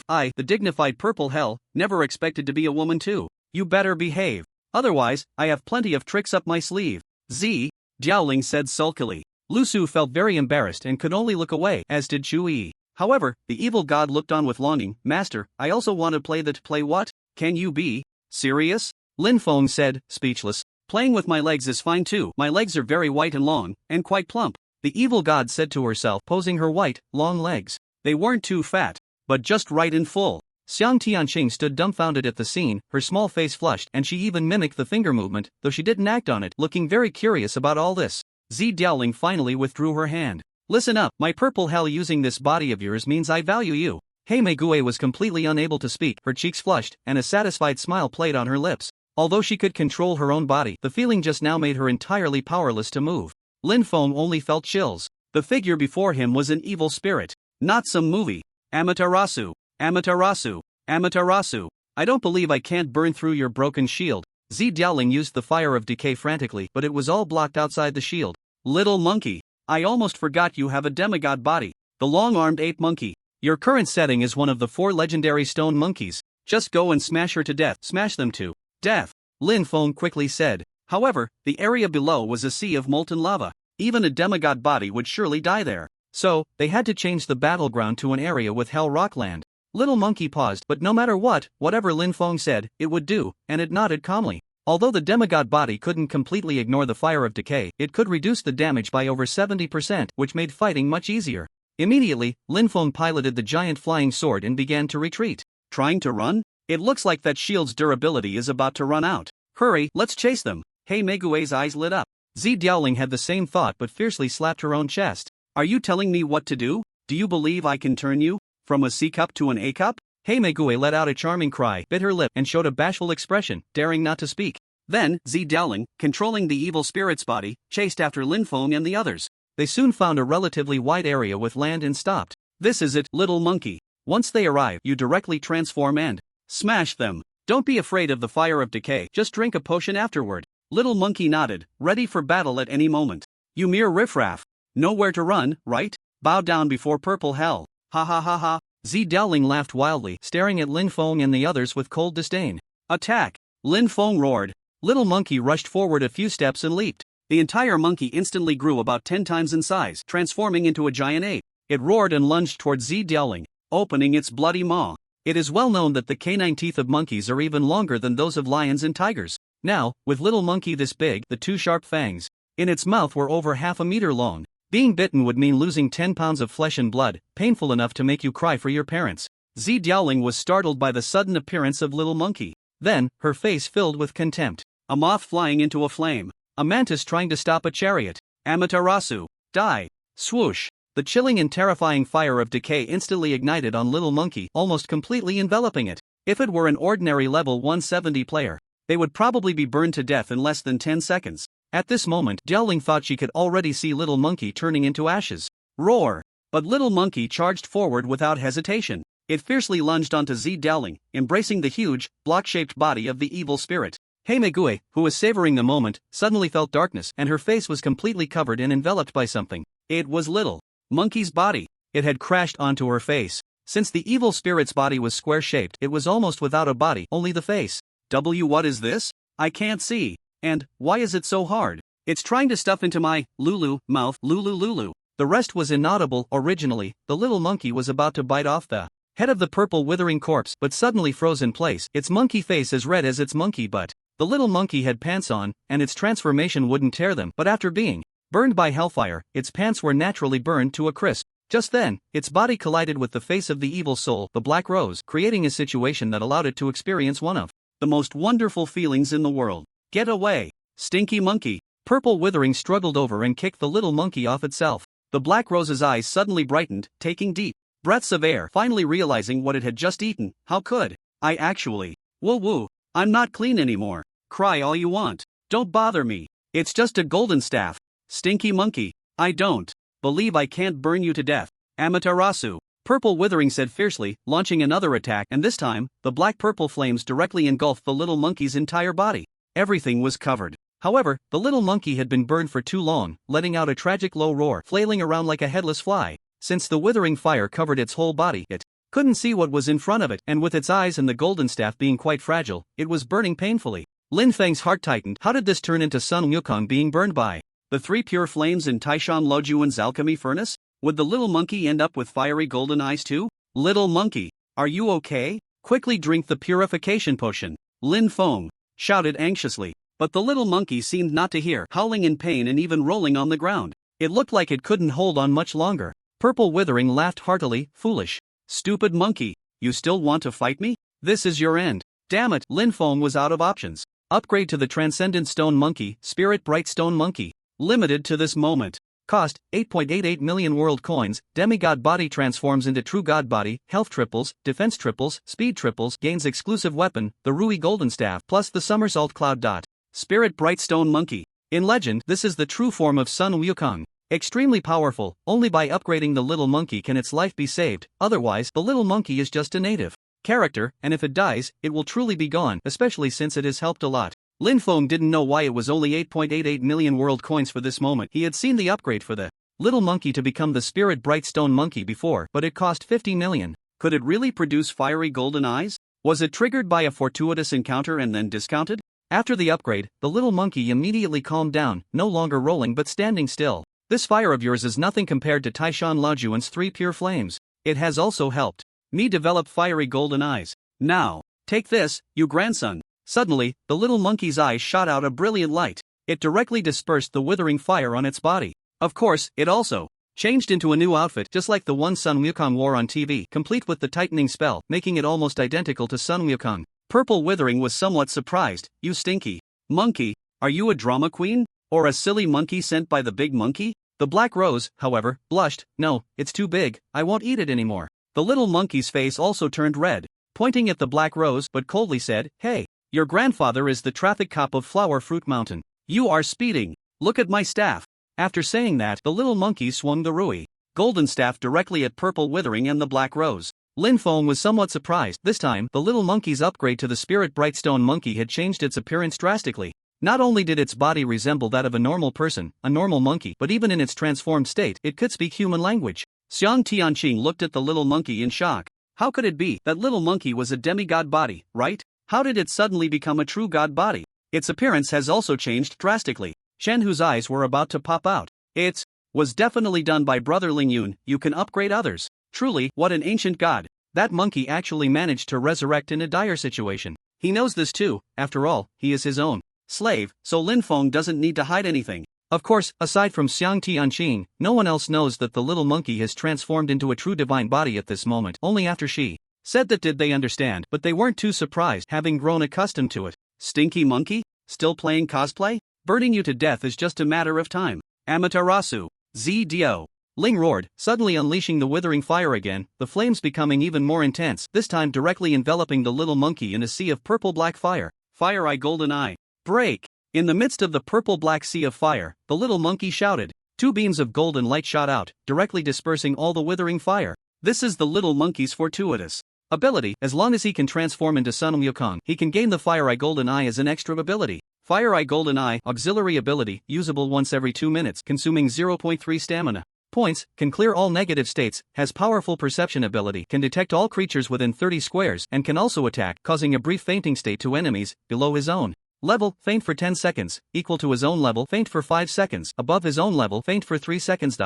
I, the dignified purple hell, never expected to be a woman too. You better behave. Otherwise, I have plenty of tricks up my sleeve. Z Dowling said sulkily. Lu Su felt very embarrassed and could only look away, as did Chu Yi. However, the evil god looked on with longing. Master, I also want to play that. Play what? Can you be serious? Lin Feng said, speechless. Playing with my legs is fine too. My legs are very white and long, and quite plump. The evil god said to herself, posing her white, long legs. They weren't too fat, but just right and full. Xiang Tianqing stood dumbfounded at the scene, her small face flushed, and she even mimicked the finger movement, though she didn't act on it, looking very curious about all this. Z Dowling finally withdrew her hand. Listen up, my purple hell, using this body of yours means I value you. Hei Meiguei was completely unable to speak, her cheeks flushed, and a satisfied smile played on her lips. Although she could control her own body, the feeling just now made her entirely powerless to move. Lin Feng only felt chills. The figure before him was an evil spirit, not some movie. Amaterasu, Amaterasu, Amaterasu. I don't believe I can't burn through your broken shield. Z Dowling used the fire of decay frantically, but it was all blocked outside the shield. Little monkey. I almost forgot you have a demigod body. The long-armed ape monkey. Your current setting is one of the 4 legendary stone monkeys. Just go and smash her to death. Smash them to death, Lin Feng quickly said. However, the area below was a sea of molten lava. Even a demigod body would surely die there. So, they had to change the battleground to an area with Hell Rockland. Little monkey paused, but no matter whatever Lin Feng said, it would do, and it nodded calmly. Although the demigod body couldn't completely ignore the fire of decay, it could reduce the damage by over 70%, which made fighting much easier. Immediately, Lin Feng piloted the giant flying sword and began to retreat. Trying to run? It looks like that shield's durability is about to run out. Hurry, let's chase them. Hei Meiguei's eyes lit up. Z Dowling had the same thought but fiercely slapped her own chest. Are you telling me what to do? Do you believe I can turn you from a C cup to an A cup? Hei Meiguei let out a charming cry, bit her lip, and showed a bashful expression, daring not to speak. Then, Z Dowling, controlling the evil spirit's body, chased after Lin Feng and the others. They soon found a relatively wide area with land and stopped. This is it, little monkey. Once they arrive, you directly transform and smash them. Don't be afraid of the fire of decay, just drink a potion afterward. Little monkey nodded, ready for battle at any moment. You mere riffraff. Know where to run, right? Bow down before purple hell. Ha ha ha ha. Z Dowling laughed wildly, staring at Lin Feng and the others with cold disdain. Attack! Lin Feng roared. Little monkey rushed forward a few steps and leaped. The entire monkey instantly grew about 10 times in size, transforming into a giant ape. It roared and lunged towards Z Dowling, opening its bloody maw. It is well known that the canine teeth of monkeys are even longer than those of lions and tigers. Now, with little monkey this big, the 2 sharp fangs in its mouth were over half a meter long. Being bitten would mean losing 10 pounds of flesh and blood, painful enough to make you cry for your parents. Z Dowling was startled by the sudden appearance of little monkey. Then, her face filled with contempt. A moth flying into a flame. A mantis trying to stop a chariot. Amaterasu. Die. Swoosh. The chilling and terrifying fire of decay instantly ignited on little monkey, almost completely enveloping it. If it were an ordinary level 170 player, they would probably be burned to death in less than 10 seconds. At this moment, Dowling thought she could already see little monkey turning into ashes. Roar! But little monkey charged forward without hesitation. It fiercely lunged onto Z Dowling, embracing the huge, block-shaped body of the evil spirit. Hei Meiguei, who was savoring the moment, suddenly felt darkness, and her face was completely covered and enveloped by something. It was little monkey's body. It had crashed onto her face. Since the evil spirit's body was square-shaped, it was almost without a body, only the face. What is this? I can't see. And, why is it so hard? It's trying to stuff into my Lulu mouth. Lulu. The rest was inaudible. Originally, the little monkey was about to bite off the head of the purple withering corpse, but suddenly froze in place, its monkey face as red as its monkey butt. The little monkey had pants on, and its transformation wouldn't tear them, but after being burned by hellfire, its pants were naturally burned to a crisp. Just then, its body collided with the face of the evil soul, the Black Rose, creating a situation that allowed it to experience one of the most wonderful feelings in the world. Get away, stinky monkey! Purple Withering struggled over and kicked the little monkey off itself. The Black Rose's eyes suddenly brightened, taking deep breaths of air, finally realizing what it had just eaten. How could I actually? Woo woo, I'm not clean anymore. Cry all you want. Don't bother me. It's just a golden staff. Stinky monkey, I don't believe I can't burn you to death. Amaterasu, Purple Withering said fiercely, launching another attack, and this time, the black-purple flames directly engulfed the little monkey's entire body. Everything was covered. However, the little monkey had been burned for too long, letting out a tragic low roar, flailing around like a headless fly. Since the withering fire covered its whole body, it couldn't see what was in front of it, and with its eyes and the golden staff being quite fragile, it was burning painfully. Lin Feng's heart tightened. How did this turn into Sun Wukong being burned by the three pure flames in Taishan Luojuan's alchemy furnace? Would the little monkey end up with fiery golden eyes too? Little monkey, are you okay? Quickly drink the purification potion, Lin Feng shouted anxiously. But the little monkey seemed not to hear, howling in pain and even rolling on the ground. It looked like it couldn't hold on much longer. Purple Withering laughed heartily. Foolish, stupid monkey, you still want to fight me? This is your end. Damn it, Lin Feng was out of options. Upgrade to the Transcendent Stone Monkey, Spirit Bright Stone Monkey. Limited to this moment. Cost, 8.88 million world coins. Demigod body transforms into true god body, health triples, defense triples, speed triples, gains exclusive weapon, the Rui Golden Staff plus the Somersault Cloud Dot. Spirit Bright Stone Monkey. In legend, this is the true form of Sun Wukong. Extremely powerful, only by upgrading the little monkey can its life be saved, otherwise the little monkey is just a native character, and if it dies, it will truly be gone, especially since it has helped a lot. Lin Feng didn't know why it was only 8.88 million world coins for this moment. He had seen the upgrade for the little monkey to become the Spirit Bright Stone Monkey before, but it cost 50 million. Could it really produce fiery golden eyes? Was it triggered by a fortuitous encounter and then discounted? After the upgrade, the little monkey immediately calmed down, no longer rolling but standing still. This fire of yours is nothing compared to Taishan Luojuan's three pure flames. It has also helped me develop fiery golden eyes. Now, take this, you grandson. Suddenly, the little monkey's eyes shot out a brilliant light. It directly dispersed the withering fire on its body. Of course, it also changed into a new outfit just like the one Sun Wukong wore on TV, complete with the tightening spell, making it almost identical to Sun Wukong. Purple Withering was somewhat surprised. You stinky monkey, are you a drama queen? Or a silly monkey sent by the big monkey? The Black Rose, however, blushed. No, it's too big, I won't eat it anymore. The little monkey's face also turned red, pointing at the Black Rose but coldly said, Hey, your grandfather is the traffic cop of Flower Fruit Mountain. You are speeding. Look at my staff. After saying that, the little monkey swung the Rui Golden Staff directly at Purple Withering and the Black Rose. Lin Feng was somewhat surprised. This time, the little monkey's upgrade to the Spirit Bright Stone Monkey had changed its appearance drastically. Not only did its body resemble that of a normal person, a normal monkey, but even in its transformed state, it could speak human language. Xiang Tianqing looked at the little monkey in shock. How could it be? That little monkey was a demigod body, right? How did it suddenly become a true god body? Its appearance has also changed drastically. Shenhu's eyes were about to pop out. It was definitely done by Brother Ling Yun. You can upgrade others. Truly, what an ancient god. That monkey actually managed to resurrect in a dire situation. He knows this too. After all, he is his own slave, so Lin Feng doesn't need to hide anything. Of course, aside from Xiang Tianqing, no one else knows that the little monkey has transformed into a true divine body at this moment. Only after she said that did they understand, but they weren't too surprised, having grown accustomed to it. Stinky monkey? Still playing cosplay? Burning you to death is just a matter of time. Amaterasu. ZDO. Ling roared, suddenly unleashing the withering fire again, the flames becoming even more intense, this time directly enveloping the little monkey in a sea of purple-black fire. Fire Eye Golden Eye. Break! In the midst of the purple-black sea of fire, the little monkey shouted. Two beams of golden light shot out, directly dispersing all the withering fire. This is the little monkey's fortuitous ability. As long as he can transform into Sun Wukong, he can gain the Fire Eye Golden Eye as an extra ability. Fire Eye Golden Eye, auxiliary ability, usable once every 2 minutes, consuming 0.3 stamina points, can clear all negative states, has powerful perception ability, can detect all creatures within 30 squares, and can also attack, causing a brief fainting state to enemies below his own level, faint for 10 seconds, equal to his own level, faint for 5 seconds, above his own level, faint for 3 seconds.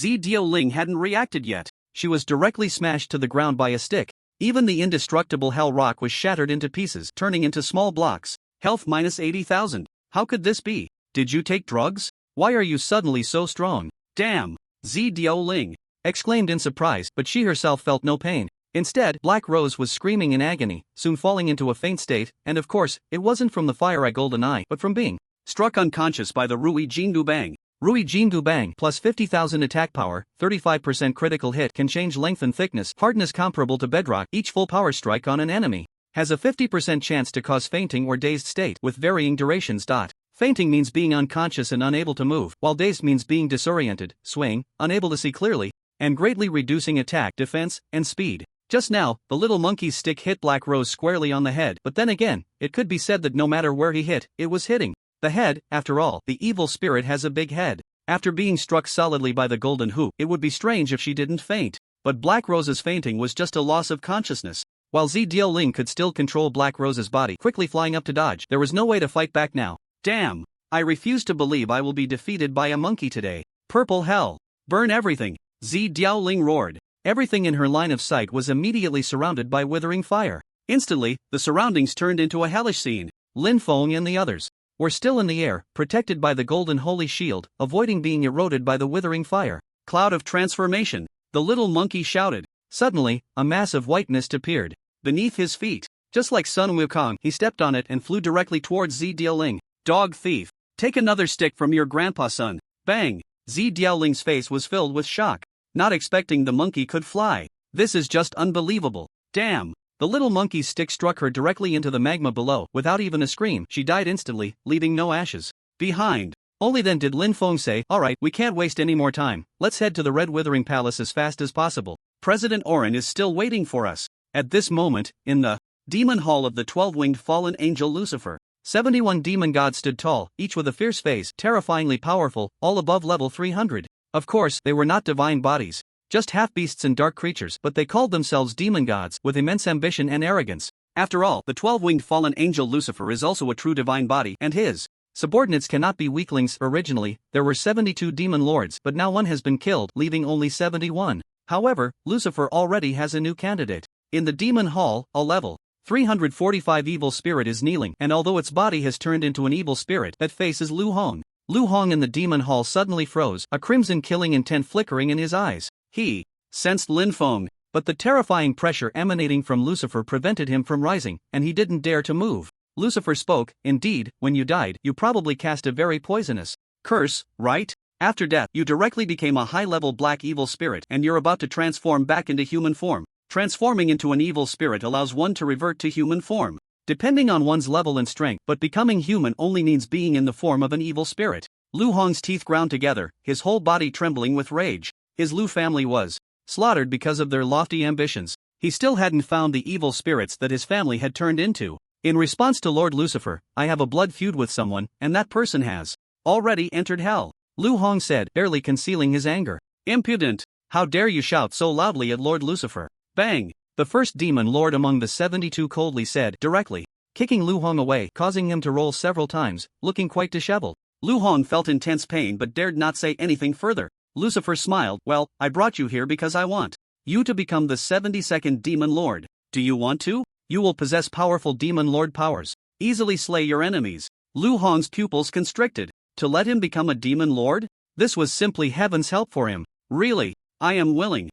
Dio Ling hadn't reacted yet. She was directly smashed to the ground by a stick. Even the indestructible Hell Rock was shattered into pieces, turning into small blocks. Health minus 80,000. How could this be? Did you take drugs? Why are you suddenly so strong? Damn! Dio Ling. exclaimed in surprise, but she herself felt no pain. Instead, Black Rose was screaming in agony, soon falling into a faint state, and of course, it wasn't from the fire at Golden Eye, but from being struck unconscious by the Rui Jingu Bang. Rui Jingu Bang plus 50,000 attack power, 35% critical hit can change length and thickness, hardness comparable to bedrock. Each full power strike on an enemy has a 50% chance to cause fainting or dazed state with varying durations. Fainting means being unconscious and unable to move, while dazed means being disoriented, swaying, unable to see clearly, and greatly reducing attack, defense, and speed. Just now, the little monkey's stick hit Black Rose squarely on the head, but then again, it could be said that no matter where he hit, it was hitting the head. After all, the evil spirit has a big head. After being struck solidly by the golden hoop, it would be strange if she didn't faint. But Black Rose's fainting was just a loss of consciousness. While Zi Diaoling could still control Black Rose's body, quickly flying up to dodge, there was no way to fight back now. Damn! I refuse to believe I will be defeated by a monkey today. Purple hell! Burn everything! Zi Diaoling roared. Everything in her line of sight was immediately surrounded by withering fire. Instantly, the surroundings turned into a hellish scene. Lin Feng and the others were still in the air, protected by the golden holy shield, avoiding being eroded by the withering fire. Cloud of transformation! The little monkey shouted. Suddenly, a mass of white mist appeared beneath his feet. Just like Sun Wukong, he stepped on it and flew directly towards Zi Diaoling. Dog thief! Take another stick from your grandpa, son. Bang! Zi Diaoling's face was filled with shock, not expecting the monkey could fly. This is just unbelievable. Damn! The little monkey's stick struck her directly into the magma below. Without even a scream, she died instantly, leaving no ashes behind. Only then did Lin Feng say, "Alright, we can't waste any more time. Let's head to the Red Withering Palace as fast as possible. President Orin is still waiting for us." At this moment, in the Demon Hall of the 12-winged fallen angel Lucifer, 71 demon gods stood tall, each with a fierce face, terrifyingly powerful, all above level 300. Of course, they were not divine bodies, just half-beasts and dark creatures, but they called themselves demon gods, with immense ambition and arrogance. After all, the 12-winged fallen angel Lucifer is also a true divine body, and his subordinates cannot be weaklings. Originally, there were 72 demon lords, but now one has been killed, leaving only 71. However, Lucifer already has a new candidate. In the Demon Hall, a level 345 evil spirit is kneeling, and although its body has turned into an evil spirit, that face is Lu Hong. Lu Hong in the Demon Hall suddenly froze, a crimson killing intent flickering in his eyes. He sensed Lin Feng, but the terrifying pressure emanating from Lucifer prevented him from rising, and he didn't dare to move. Lucifer spoke, "Indeed, when you died, you probably cast a very poisonous curse, right? After death, you directly became a high-level black evil spirit, and you're about to transform back into human form. Transforming into an evil spirit allows one to revert to human form, depending on one's level and strength, but becoming human only means being in the form of an evil spirit." Lu Hong's teeth ground together, his whole body trembling with rage. His Lu family was slaughtered because of their lofty ambitions. He still hadn't found the evil spirits that his family had turned into. In response to Lord Lucifer, "I have a blood feud with someone, and that person has already entered hell," Lu Hong said, barely concealing his anger. "Impudent! How dare you shout so loudly at Lord Lucifer?" Bang! The first demon lord among the 72 coldly said, directly, kicking Lu Hong away, causing him to roll several times, looking quite disheveled. Lu Hong felt intense pain but dared not say anything further. Lucifer smiled, "Well, I brought you here because I want you to become the 72nd demon lord. Do you want to? You will possess powerful demon lord powers, easily slay your enemies." Lu Hong's pupils constricted. To let him become a demon lord? This was simply heaven's help for him. "Really? I am willing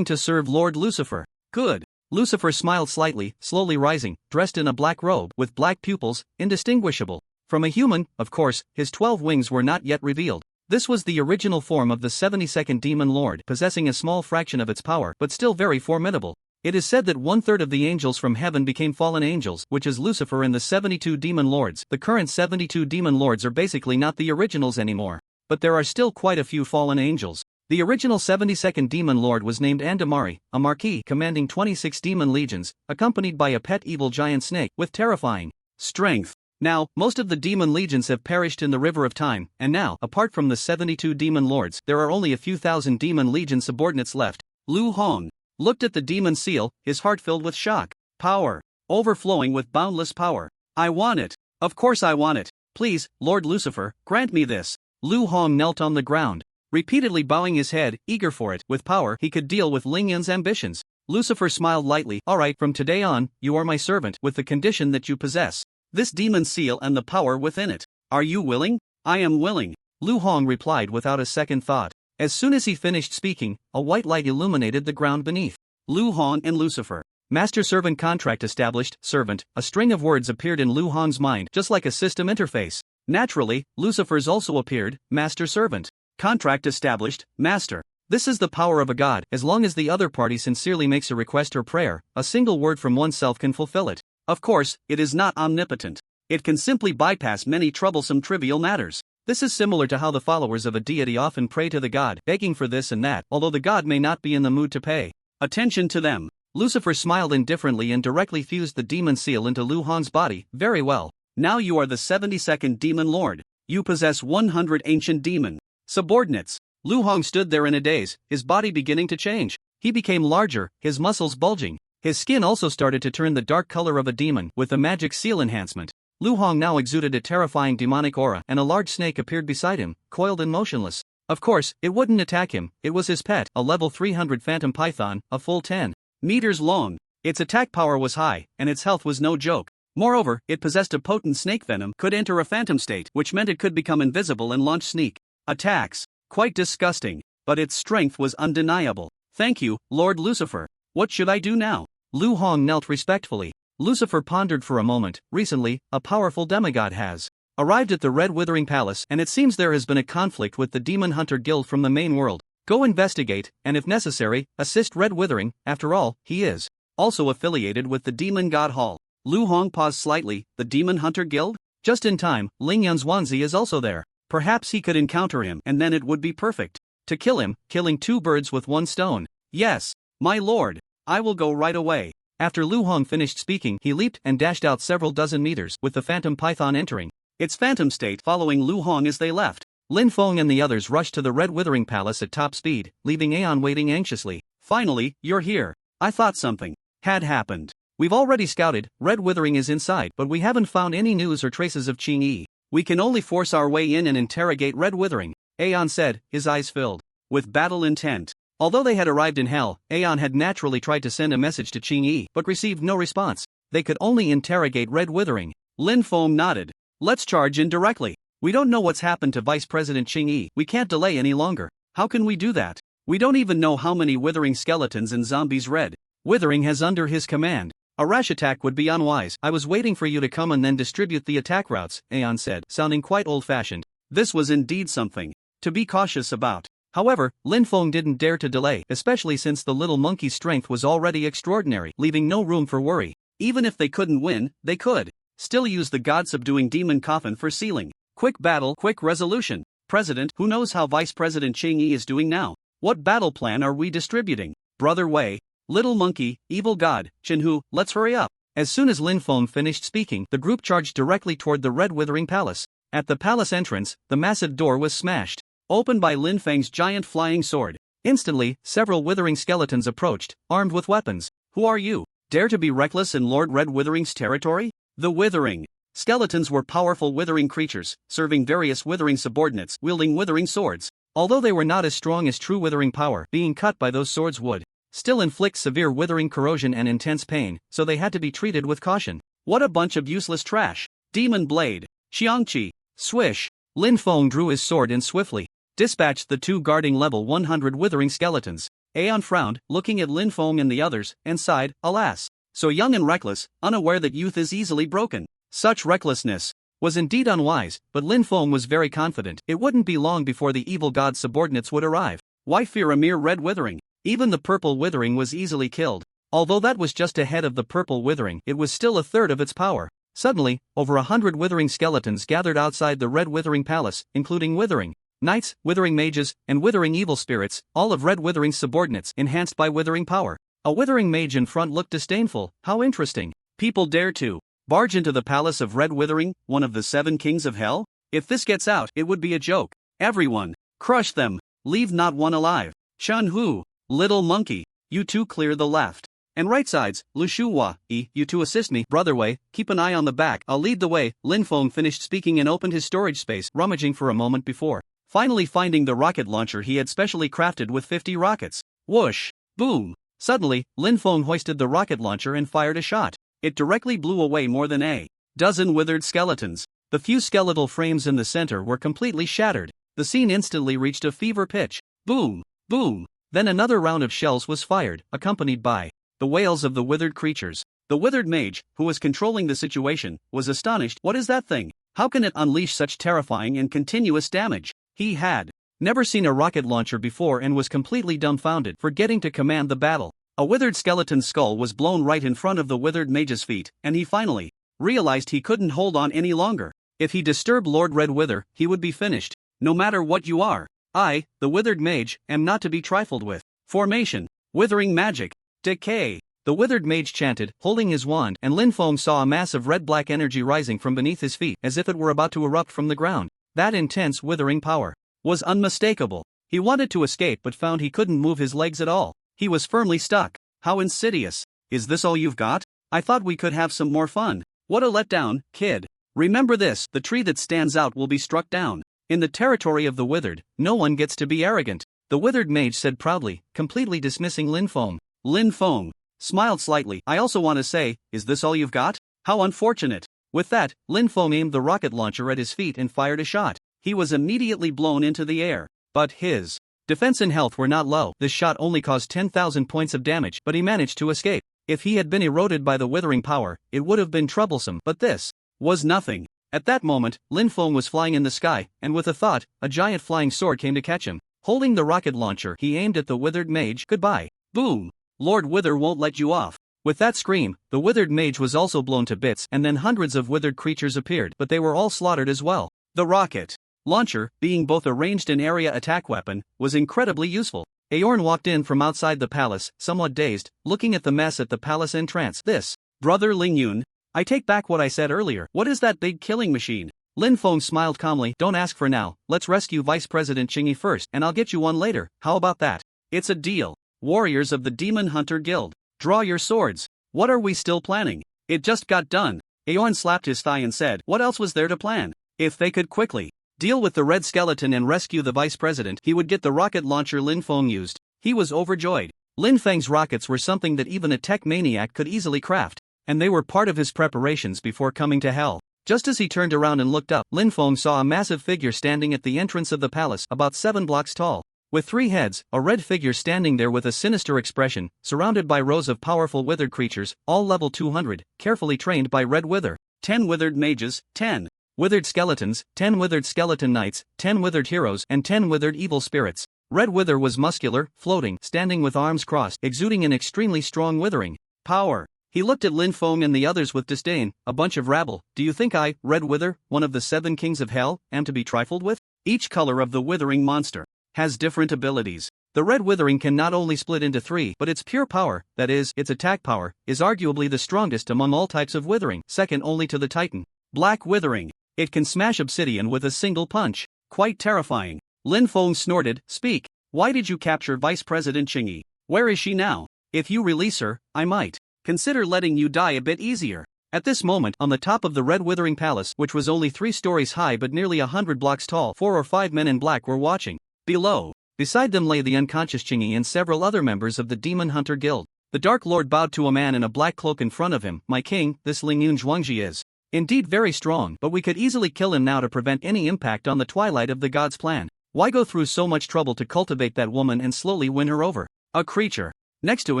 to serve Lord Lucifer." "Good." Lucifer smiled slightly, slowly rising, dressed in a black robe, with black pupils, indistinguishable from a human. Of course, his 12 wings were not yet revealed. This was the original form of the 72nd demon lord, possessing a small fraction of its power, but still very formidable. It is said that 1/3 of the angels from heaven became fallen angels, which is Lucifer and the 72 demon lords. The current 72 demon lords are basically not the originals anymore, but there are still quite a few fallen angels. The original 72nd demon lord was named Andamari, a marquis commanding 26 demon legions, accompanied by a pet evil giant snake with terrifying strength. Now, most of the demon legions have perished in the river of time, and now, apart from the 72 demon lords, there are only a few thousand demon legion subordinates left. Lu Hong looked at the demon seal, his heart filled with shock. Power. Overflowing with boundless power. I want it. Of course I want it. Please, Lord Lucifer, grant me this. Lu Hong knelt on the ground, repeatedly bowing his head, eager for it. With power, he could deal with Ling Yan's ambitions. Lucifer smiled lightly. "Alright, from today on, you are my servant, with the condition that you possess this demon seal and the power within it. Are you willing?" "I am willing," Lu Hong replied without a second thought. As soon as he finished speaking, a white light illuminated the ground beneath. Lu Hong and Lucifer. Master-servant contract established, servant, a string of words appeared in Lu Hong's mind just like a system interface. Naturally, Lucifer's also appeared, master-servant. Contract established, master. This is the power of a god. As long as the other party sincerely makes a request or prayer, a single word from oneself can fulfill it. Of course, it is not omnipotent. It can simply bypass many troublesome trivial matters. This is similar to how the followers of a deity often pray to the god, begging for this and that, although the god may not be in the mood to pay attention to them. Lucifer smiled indifferently and directly fused the demon seal into Lu Hong's body. Very well. Now you are the 72nd demon lord. You possess 100 ancient demon subordinates. Lu Hong stood there in a daze, his body beginning to change. He became larger, his muscles bulging. His skin also started to turn the dark color of a demon with the magic seal enhancement. Lu Hong now exuded a terrifying demonic aura, and a large snake appeared beside him, coiled and motionless. Of course, it wouldn't attack him. It was his pet, a level 300 phantom python, a full 10 meters long. Its attack power was high, and its health was no joke. Moreover, it possessed a potent snake venom, could enter a phantom state, which meant it could become invisible and launch sneak attacks. Quite disgusting, but its strength was undeniable. Thank you, Lord Lucifer. What should I do now? Lu Hong knelt respectfully. Lucifer pondered for a moment. Recently, a powerful demigod has arrived at the Red Withering Palace, and it seems there has been a conflict with the Demon Hunter Guild from the main world. Go investigate, and if necessary, assist Red Withering. After all, he is also affiliated with the Demon God Hall. Lu Hong paused slightly. The Demon Hunter Guild? Just in time, Ling Yunzhuanzi is also there. Perhaps he could encounter him, and then it would be perfect to kill him, killing two birds with one stone. Yes, my lord, I will go right away. After Lu Hong finished speaking, he leaped and dashed out several dozen meters, with the phantom python entering its phantom state following Lu Hong as they left. Lin Feng and the others rushed to the Red Withering Palace at top speed, leaving Aeon waiting anxiously. Finally, you're here. I thought something had happened. We've already scouted, Red Withering is inside, but we haven't found any news or traces of Qing Yi. We can only force our way in and interrogate Red Withering, Aeon said, his eyes filled with battle intent. Although they had arrived in hell, Aeon had naturally tried to send a message to Qing Yi, but received no response. They could only interrogate Red Withering. Lin Feng nodded. Let's charge in directly. We don't know what's happened to Vice President Qing Yi. We can't delay any longer. How can we do that? We don't even know how many Withering skeletons and zombies Red Withering has under his command. A rash attack would be unwise. I was waiting for you to come and then distribute the attack routes, Aeon said, sounding quite old-fashioned. This was indeed something to be cautious about. However, Lin Feng didn't dare to delay, especially since the little monkey's strength was already extraordinary, leaving no room for worry. Even if they couldn't win, they could still use the god-subduing demon coffin for sealing. Quick battle, quick resolution. President, who knows how Vice President Qing Yi is doing now? What battle plan are we distributing? Brother Wei, Little Monkey, Evil God, Chenhu, let's hurry up. As soon as Lin Feng finished speaking, the group charged directly toward the Red Withering Palace. At the palace entrance, the massive door was smashed open by Lin Feng's giant flying sword. Instantly, several withering skeletons approached, armed with weapons. Who are you? Dare to be reckless in Lord Red Withering's territory? The Withering skeletons were powerful withering creatures, serving various withering subordinates, wielding withering swords. Although they were not as strong as true withering power, being cut by those swords would still inflict severe withering corrosion and intense pain, so they had to be treated with caution. What a bunch of useless trash. Demon Blade. Xiangqi. Swish. Lin Feng drew his sword and swiftly dispatched the two guarding level 100 withering skeletons. Aeon frowned, looking at Lin Feng and the others, and sighed, alas. So young and reckless, unaware that youth is easily broken. Such recklessness was indeed unwise, but Lin Feng was very confident it wouldn't be long before the evil god's subordinates would arrive. Why fear a mere Red Withering? Even the Purple Withering was easily killed. Although that was just ahead of the Purple Withering, it was still a third of its power. Suddenly, over 100 withering skeletons gathered outside the Red Withering Palace, including withering knights, withering mages, and withering evil spirits, all of Red Withering's subordinates enhanced by withering power. A withering mage in front looked disdainful. How interesting. People dare to barge into the palace of Red Withering, one of the 7 kings of hell? If this gets out, it would be a joke. Everyone, crush them. Leave not one alive. Shan Hu, Little Monkey, you two clear the left and right sides. Lu Shuhua, you two assist me. Brother Wei, keep an eye on the back. I'll lead the way. Lin Feng finished speaking and opened his storage space, rummaging for a moment before finally finding the rocket launcher he had specially crafted with 50 rockets. Whoosh! Boom! Suddenly, Lin Feng hoisted the rocket launcher and fired a shot. It directly blew away more than a dozen withered skeletons. The few skeletal frames in the center were completely shattered. The scene instantly reached a fever pitch. Boom! Boom! Then another round of shells was fired, accompanied by the wails of the withered creatures. The withered mage, who was controlling the situation, was astonished. What is that thing? How can it unleash such terrifying and continuous damage? He had never seen a rocket launcher before and was completely dumbfounded, forgetting to command the battle. A withered skeleton's skull was blown right in front of the withered mage's feet, and he finally realized he couldn't hold on any longer. If he disturbed Lord Red Wither, he would be finished. No matter what you are, I, the withered mage, am not to be trifled with. Formation. Withering magic. Decay. The withered mage chanted, holding his wand, and Lin Feng saw a mass of red-black energy rising from beneath his feet as if it were about to erupt from the ground. That intense withering power was unmistakable. He wanted to escape but found he couldn't move his legs at all. He was firmly stuck. How insidious. Is this all you've got? I thought we could have some more fun. What a letdown, kid. Remember this, the tree that stands out will be struck down. In the territory of the withered, no one gets to be arrogant, the withered mage said proudly, completely dismissing Lin Feng. Lin Feng smiled slightly. I also want to say, is this all you've got? How unfortunate. With that, Lin Feng aimed the rocket launcher at his feet and fired a shot. He was immediately blown into the air. But his defense and health were not low. This shot only caused 10,000 points of damage, but he managed to escape. If he had been eroded by the withering power, it would have been troublesome, but this was nothing. At that moment, Lin Feng was flying in the sky, and with a thought, a giant flying sword came to catch him. Holding the rocket launcher, he aimed at the withered mage. Goodbye. Boom! Lord Wither won't let you off. With that scream, the withered mage was also blown to bits, and then hundreds of withered creatures appeared, but they were all slaughtered as well. The rocket launcher, being both a ranged and area attack weapon, was incredibly useful. Aorn walked in from outside the palace, somewhat dazed, looking at the mess at the palace entrance. This, Brother Ling Yun, I take back what I said earlier. What is that big killing machine? Lin Feng smiled calmly. Don't ask for now. Let's rescue Vice President Qingyi first, and I'll get you one later. How about that? It's a deal. Warriors of the Demon Hunter Guild, draw your swords. What are we still planning? It just got done. Aorn slapped his thigh and said, what else was there to plan? If they could quickly deal with the red skeleton and rescue the vice president, he would get the rocket launcher Lin Feng used. He was overjoyed. Lin Feng's rockets were something that even a tech maniac could easily craft, and they were part of his preparations before coming to hell. Just as he turned around and looked up, Lin Feng saw a massive figure standing at the entrance of the palace, about 7 blocks tall. With 3 heads, a red figure standing there with a sinister expression, surrounded by rows of powerful withered creatures, all level 200, carefully trained by Red Wither. 10 withered mages, 10 withered skeletons, 10 withered skeleton knights, 10 withered heroes, and 10 withered evil spirits. Red Wither was muscular, floating, standing with arms crossed, exuding an extremely strong withering power. He looked at Lin Feng and the others with disdain. A bunch of rabble. Do you think I, Red Wither, one of the 7 kings of hell, am to be trifled with? Each color of the withering monster has different abilities. The red withering can not only split into 3, but its pure power, that is, its attack power, is arguably the strongest among all types of withering, second only to the titan. Black withering. It can smash obsidian with a single punch. Quite terrifying. Lin Feng snorted. Speak. Why did you capture Vice President Qingyi? Where is she now? If you release her, I might consider letting you die a bit easier. At this moment, on the top of the red withering palace, which was only 3 stories high but nearly 100 blocks tall, 4 or 5 men in black were watching. Below, beside them lay the unconscious Qingyi and several other members of the Demon Hunter Guild. The Dark Lord bowed to a man in a black cloak in front of him. My king, this Lingyun Zhuangji is indeed very strong, but we could easily kill him now to prevent any impact on the Twilight of the Gods plan. Why go through so much trouble to cultivate that woman and slowly win her over? A creature next to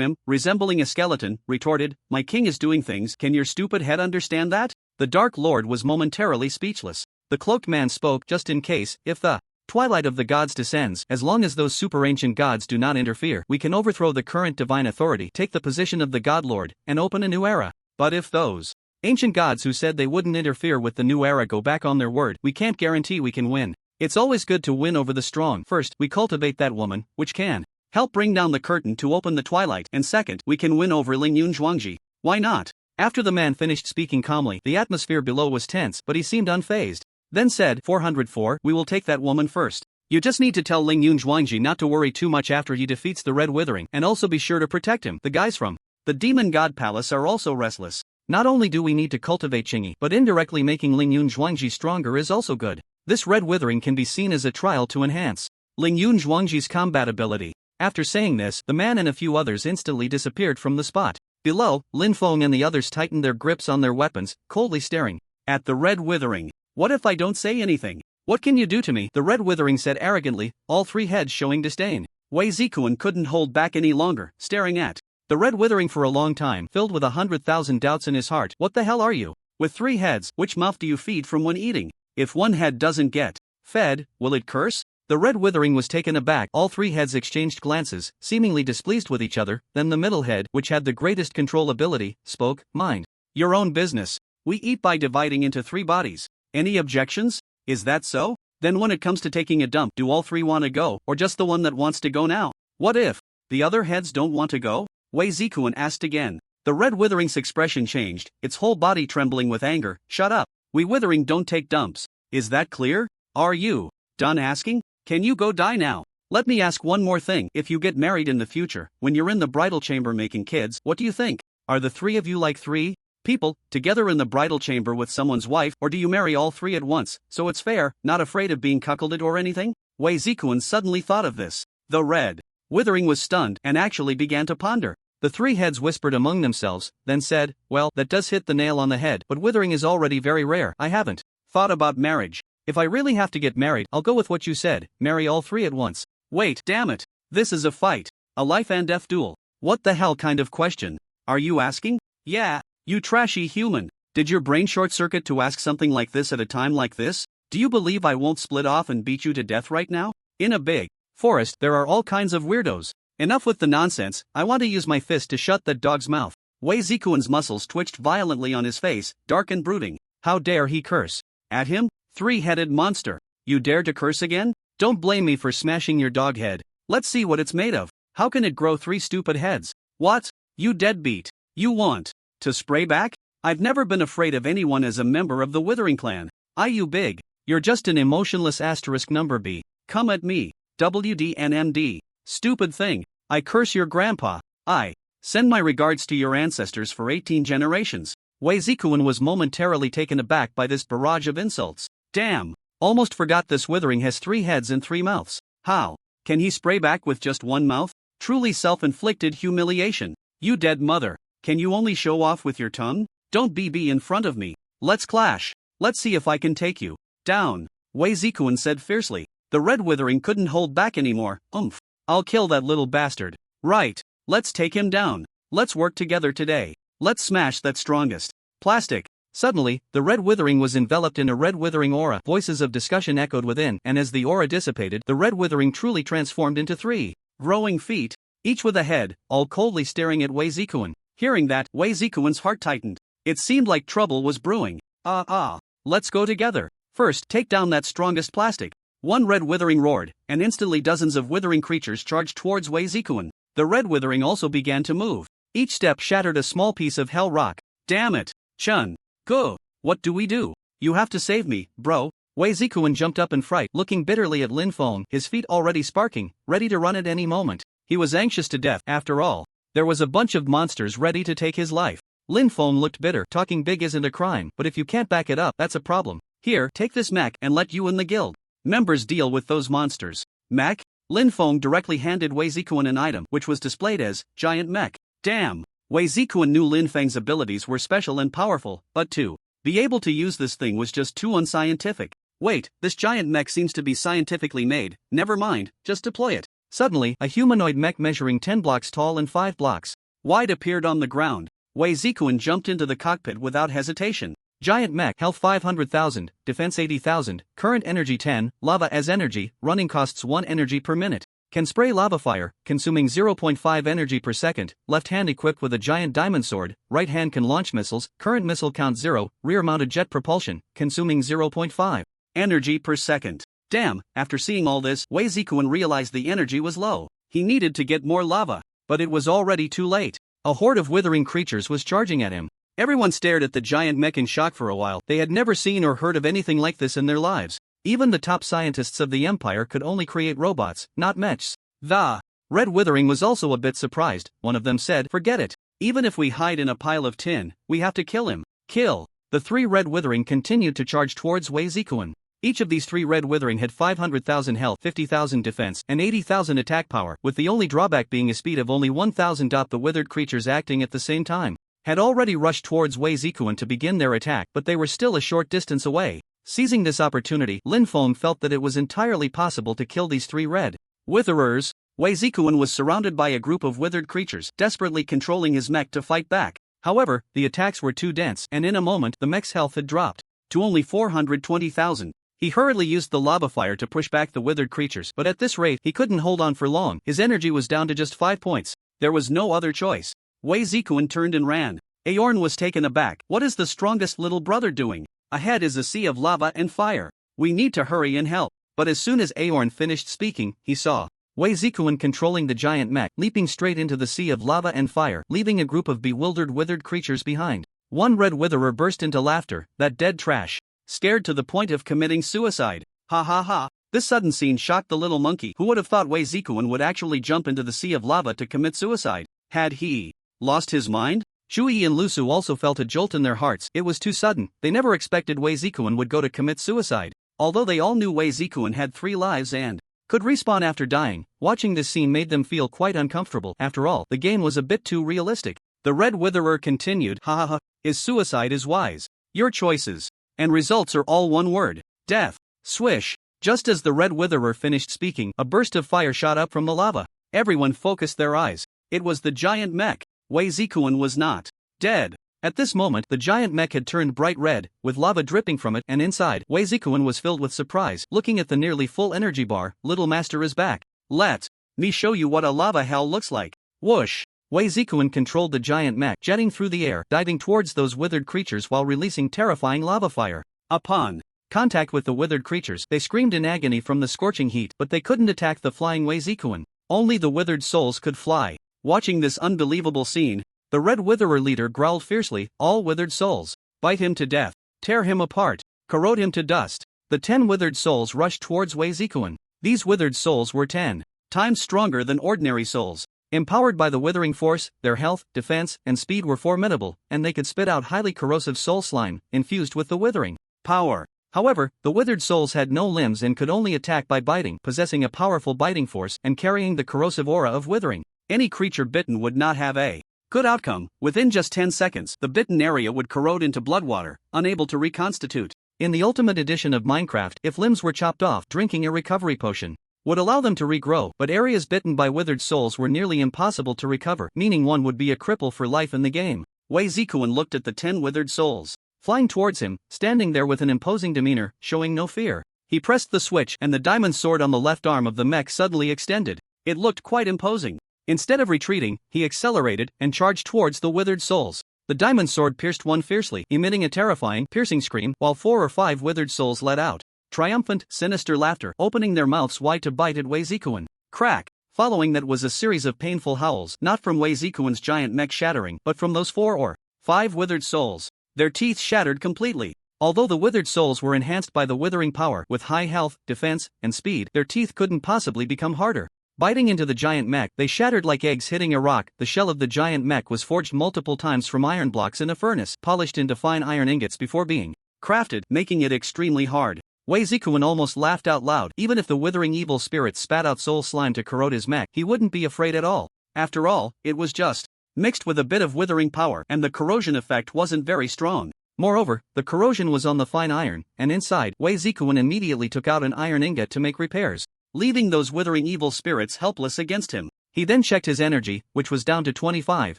him, resembling a skeleton, retorted, my king is doing things. Can your stupid head understand that? The Dark Lord was momentarily speechless. The cloaked man spoke. Just in case, if the Twilight of the Gods descends, as long as those super ancient gods do not interfere, we can overthrow the current divine authority, take the position of the God Lord, and open a new era. But if those ancient gods who said they wouldn't interfere with the new era go back on their word, we can't guarantee we can win. It's always good to win over the strong. First, we cultivate that woman, which can help bring down the curtain to open the Twilight, and second, we can win over Lingyun Zhuangji. Why not? After the man finished speaking calmly, the atmosphere below was tense, but he seemed unfazed. Then said, 404, we will take that woman first. You just need to tell Lingyun Zhuangji not to worry too much after he defeats the Red Withering, and also be sure to protect him. The guys from the Demon God Palace are also restless. Not only do we need to cultivate Qingyi, but indirectly making Lingyun Zhuangji stronger is also good. This Red Withering can be seen as a trial to enhance Lingyun Zhuangji's combat ability. After saying this, the man and a few others instantly disappeared from the spot. Below, Lin Feng and the others tightened their grips on their weapons, coldly staring at the Red Withering. What if I don't say anything? What can you do to me? The Red Withering said arrogantly, all three heads showing disdain. Wei Zikuan couldn't hold back any longer, staring at the Red Withering for a long time, filled with 100,000 doubts in his heart. What the hell are you? With three heads, which mouth do you feed from when eating? If one head doesn't get fed, will it curse? The Red Withering was taken aback. All three heads exchanged glances, seemingly displeased with each other. Then the middle head, which had the greatest control ability, spoke, mind your own business. We eat by dividing into three bodies. Any objections? Is that so? Then when it comes to taking a dump, do all three want to go, or just the one that wants to go now? What if the other heads don't want to go? Wei Zikuan asked again. The Red Withering's expression changed, its whole body trembling with anger. Shut up. We Withering don't take dumps. Is that clear? Are you done asking? Can you go die now? Let me ask one more thing. If you get married in the future, when you're in the bridal chamber making kids, what do you think? Are the three of you like three people together in the bridal chamber with someone's wife, or do you marry all three at once, so it's fair, not afraid of being cuckolded or anything? Wei Zikuan suddenly thought of this. The Red Withering was stunned and actually began to ponder. The three heads whispered among themselves, then said, well, that does hit the nail on the head, but withering is already very rare. I haven't thought about marriage. If I really have to get married, I'll go with what you said, marry all three at once. Wait, damn it. This is a fight. A life and death duel. What the hell kind of question are you asking? Yeah, you trashy human. Did your brain short circuit to ask something like this at a time like this? Do you believe I won't split off and beat you to death right now? In a big forest, there are all kinds of weirdos. Enough with the nonsense, I want to use my fist to shut that dog's mouth. Wei Zikuan's muscles twitched violently on his face, dark and brooding. How dare he curse at him? Three-headed monster. You dare to curse again? Don't blame me for smashing your dog head. Let's see what it's made of. How can it grow three stupid heads? What? You deadbeat. You want to spray back? I've never been afraid of anyone as a member of the Withering clan. You big. You're just an emotionless asterisk number B. Come at me. WDNMD. Stupid thing. I curse your grandpa. I send my regards to your ancestors for 18 generations. Wei Zikuan was momentarily taken aback by this barrage of insults. Damn. Almost forgot this Withering has three heads and three mouths. How can he spray back with just one mouth? Truly self-inflicted humiliation. You dead mother. Can you only show off with your tongue? Don't be in front of me. Let's clash. Let's see if I can take you down. Wei Zikuan said fiercely. The Red Withering couldn't hold back anymore. Oomph. I'll kill that little bastard. Right. Let's take him down. Let's work together today. Let's smash that strongest plastic. Suddenly, the Red Withering was enveloped in a Red Withering aura. Voices of discussion echoed within, and as the aura dissipated, the Red Withering truly transformed into three growing feet, each with a head, all coldly staring at Wei Zikuan. Hearing that, Wei Zikuan's heart tightened. It seemed like trouble was brewing. Let's go together. First, take down that strongest plastic. One Red Withering roared, and instantly dozens of withering creatures charged towards Wei Zikuan. The Red Withering also began to move. Each step shattered a small piece of hell rock. Damn it, Chun. Go. What do we do? You have to save me, bro. Wei Zikuan jumped up in fright, looking bitterly at Lin Feng, his feet already sparking, ready to run at any moment. He was anxious to death. After all, there was a bunch of monsters ready to take his life. Lin Feng looked bitter. Talking big isn't a crime, but if you can't back it up, that's a problem. Here, take this mech and let you and the guild members deal with those monsters. Mech? Lin Feng directly handed Wei Zikuan an item, which was displayed as Giant Mech. Damn. Wei Zikuan knew Lin Feng's abilities were special and powerful, but to be able to use this thing was just too unscientific. Wait, this giant mech seems to be scientifically made. Never mind, just deploy it. Suddenly, a humanoid mech measuring 10 blocks tall and 5 blocks wide appeared on the ground. Wei Zikuan jumped into the cockpit without hesitation. Giant mech, health 500,000, defense 80,000, current energy 10, lava as energy, running costs 1 energy per minute. Can spray lava fire, consuming 0.5 energy per second, left hand equipped with a giant diamond sword, right hand can launch missiles, current missile count 0, rear mounted jet propulsion, consuming 0.5 energy per second. Damn, after seeing all this, Wei Zikuan realized the energy was low. He needed to get more lava, but it was already too late. A horde of withering creatures was charging at him. Everyone stared at the giant mech in shock for a while. They had never seen or heard of anything like this in their lives. Even the top scientists of the Empire could only create robots, not mechs. The Red Withering was also a bit surprised. One of them said, forget it. Even if we hide in a pile of tin, we have to kill him. Kill. The three Red Withering continued to charge towards Wei Zikuan. Each of these three Red Withering had 500,000 health, 50,000 defense, and 80,000 attack power, with the only drawback being a speed of only 1,000. The withered creatures acting at the same time had already rushed towards Wei Zikuan to begin their attack, but they were still a short distance away. Seizing this opportunity, Lin Feng felt that it was entirely possible to kill these three red witherers. Wei Zikuan was surrounded by a group of withered creatures, desperately controlling his mech to fight back. However, the attacks were too dense, and in a moment the mech's health had dropped to only 420,000. He hurriedly used the lava fire to push back the withered creatures, but at this rate he couldn't hold on for long. His energy was down to just 5 points. There was no other choice. Wei Zikuan turned and ran. Aorn was taken aback. What is the strongest little brother doing? Ahead is a sea of lava and fire. We need to hurry and help. But as soon as Aorn finished speaking, he saw Wei Zikuan controlling the giant mech, leaping straight into the sea of lava and fire, leaving a group of bewildered withered creatures behind. One red witherer burst into laughter. That dead trash. Scared to the point of committing suicide. Ha ha ha. This sudden scene shocked the little monkey. Who would have thought Wei Zikuan would actually jump into the sea of lava to commit suicide? Had he lost his mind? Shui and Lusu also felt a jolt in their hearts. It was too sudden. They never expected Wei Zikuan would go to commit suicide. Although they all knew Wei Zikuan had 3 lives and could respawn after dying, watching this scene made them feel quite uncomfortable. After all, the game was a bit too realistic. The red witherer continued, ha ha ha, is suicide is wise. Your choices and results are all one word. Death. Swish. Just as the red witherer finished speaking, a burst of fire shot up from the lava. Everyone focused their eyes. It was the giant mech. Wei Zikuan was not dead. At this moment, the giant mech had turned bright red, with lava dripping from it, and inside, Wei Zikuan was filled with surprise. Looking at the nearly full energy bar, Little Master is back. Let me show you what a lava hell looks like. Whoosh! Wei Zikuan controlled the giant mech, jetting through the air, diving towards those withered creatures while releasing terrifying lava fire. Upon contact with the withered creatures, they screamed in agony from the scorching heat, but they couldn't attack the flying Wei Zikuan. Only the withered souls could fly. Watching this unbelievable scene, the red witherer leader growled fiercely, all withered souls. Bite him to death. Tear him apart. Corrode him to dust. The 10 withered souls rushed towards Wei Zikuan. These withered souls were 10 times stronger than ordinary souls. Empowered by the withering force, their health, defense, and speed were formidable, and they could spit out highly corrosive soul slime, infused with the withering power. However, the withered souls had no limbs and could only attack by biting, possessing a powerful biting force and carrying the corrosive aura of withering. Any creature bitten would not have a good outcome. Within just 10 seconds, the bitten area would corrode into blood water, unable to reconstitute. In the Ultimate Edition of Minecraft, if limbs were chopped off, drinking a recovery potion would allow them to regrow, but areas bitten by withered souls were nearly impossible to recover, meaning one would be a cripple for life in the game. Wei Zikuan looked at the 10 withered souls flying towards him, standing there with an imposing demeanor, showing no fear. He pressed the switch, and the diamond sword on the left arm of the mech suddenly extended. It looked quite imposing. Instead of retreating, he accelerated and charged towards the withered souls. The diamond sword pierced one fiercely, emitting a terrifying, piercing scream, while 4 or 5 withered souls let out triumphant, sinister laughter, opening their mouths wide to bite at Wei Zikuan. Crack! Following that was a series of painful howls, not from Wei Zikuan's giant mech shattering, but from those 4 or 5 withered souls. Their teeth shattered completely. Although the withered souls were enhanced by the withering power, with high health, defense, and speed, their teeth couldn't possibly become harder. Biting into the giant mech, they shattered like eggs hitting a rock. The shell of the giant mech was forged multiple times from iron blocks in a furnace, polished into fine iron ingots before being crafted, making it extremely hard. Wei Zikuan almost laughed out loud. Even if the withering evil spirits spat out soul slime to corrode his mech, he wouldn't be afraid at all. After all, it was just mixed with a bit of withering power, and the corrosion effect wasn't very strong. Moreover, the corrosion was on the fine iron, and inside, Wei Zikuan immediately took out an iron ingot to make repairs, leaving those withering evil spirits helpless against him. He then checked his energy, which was down to 25,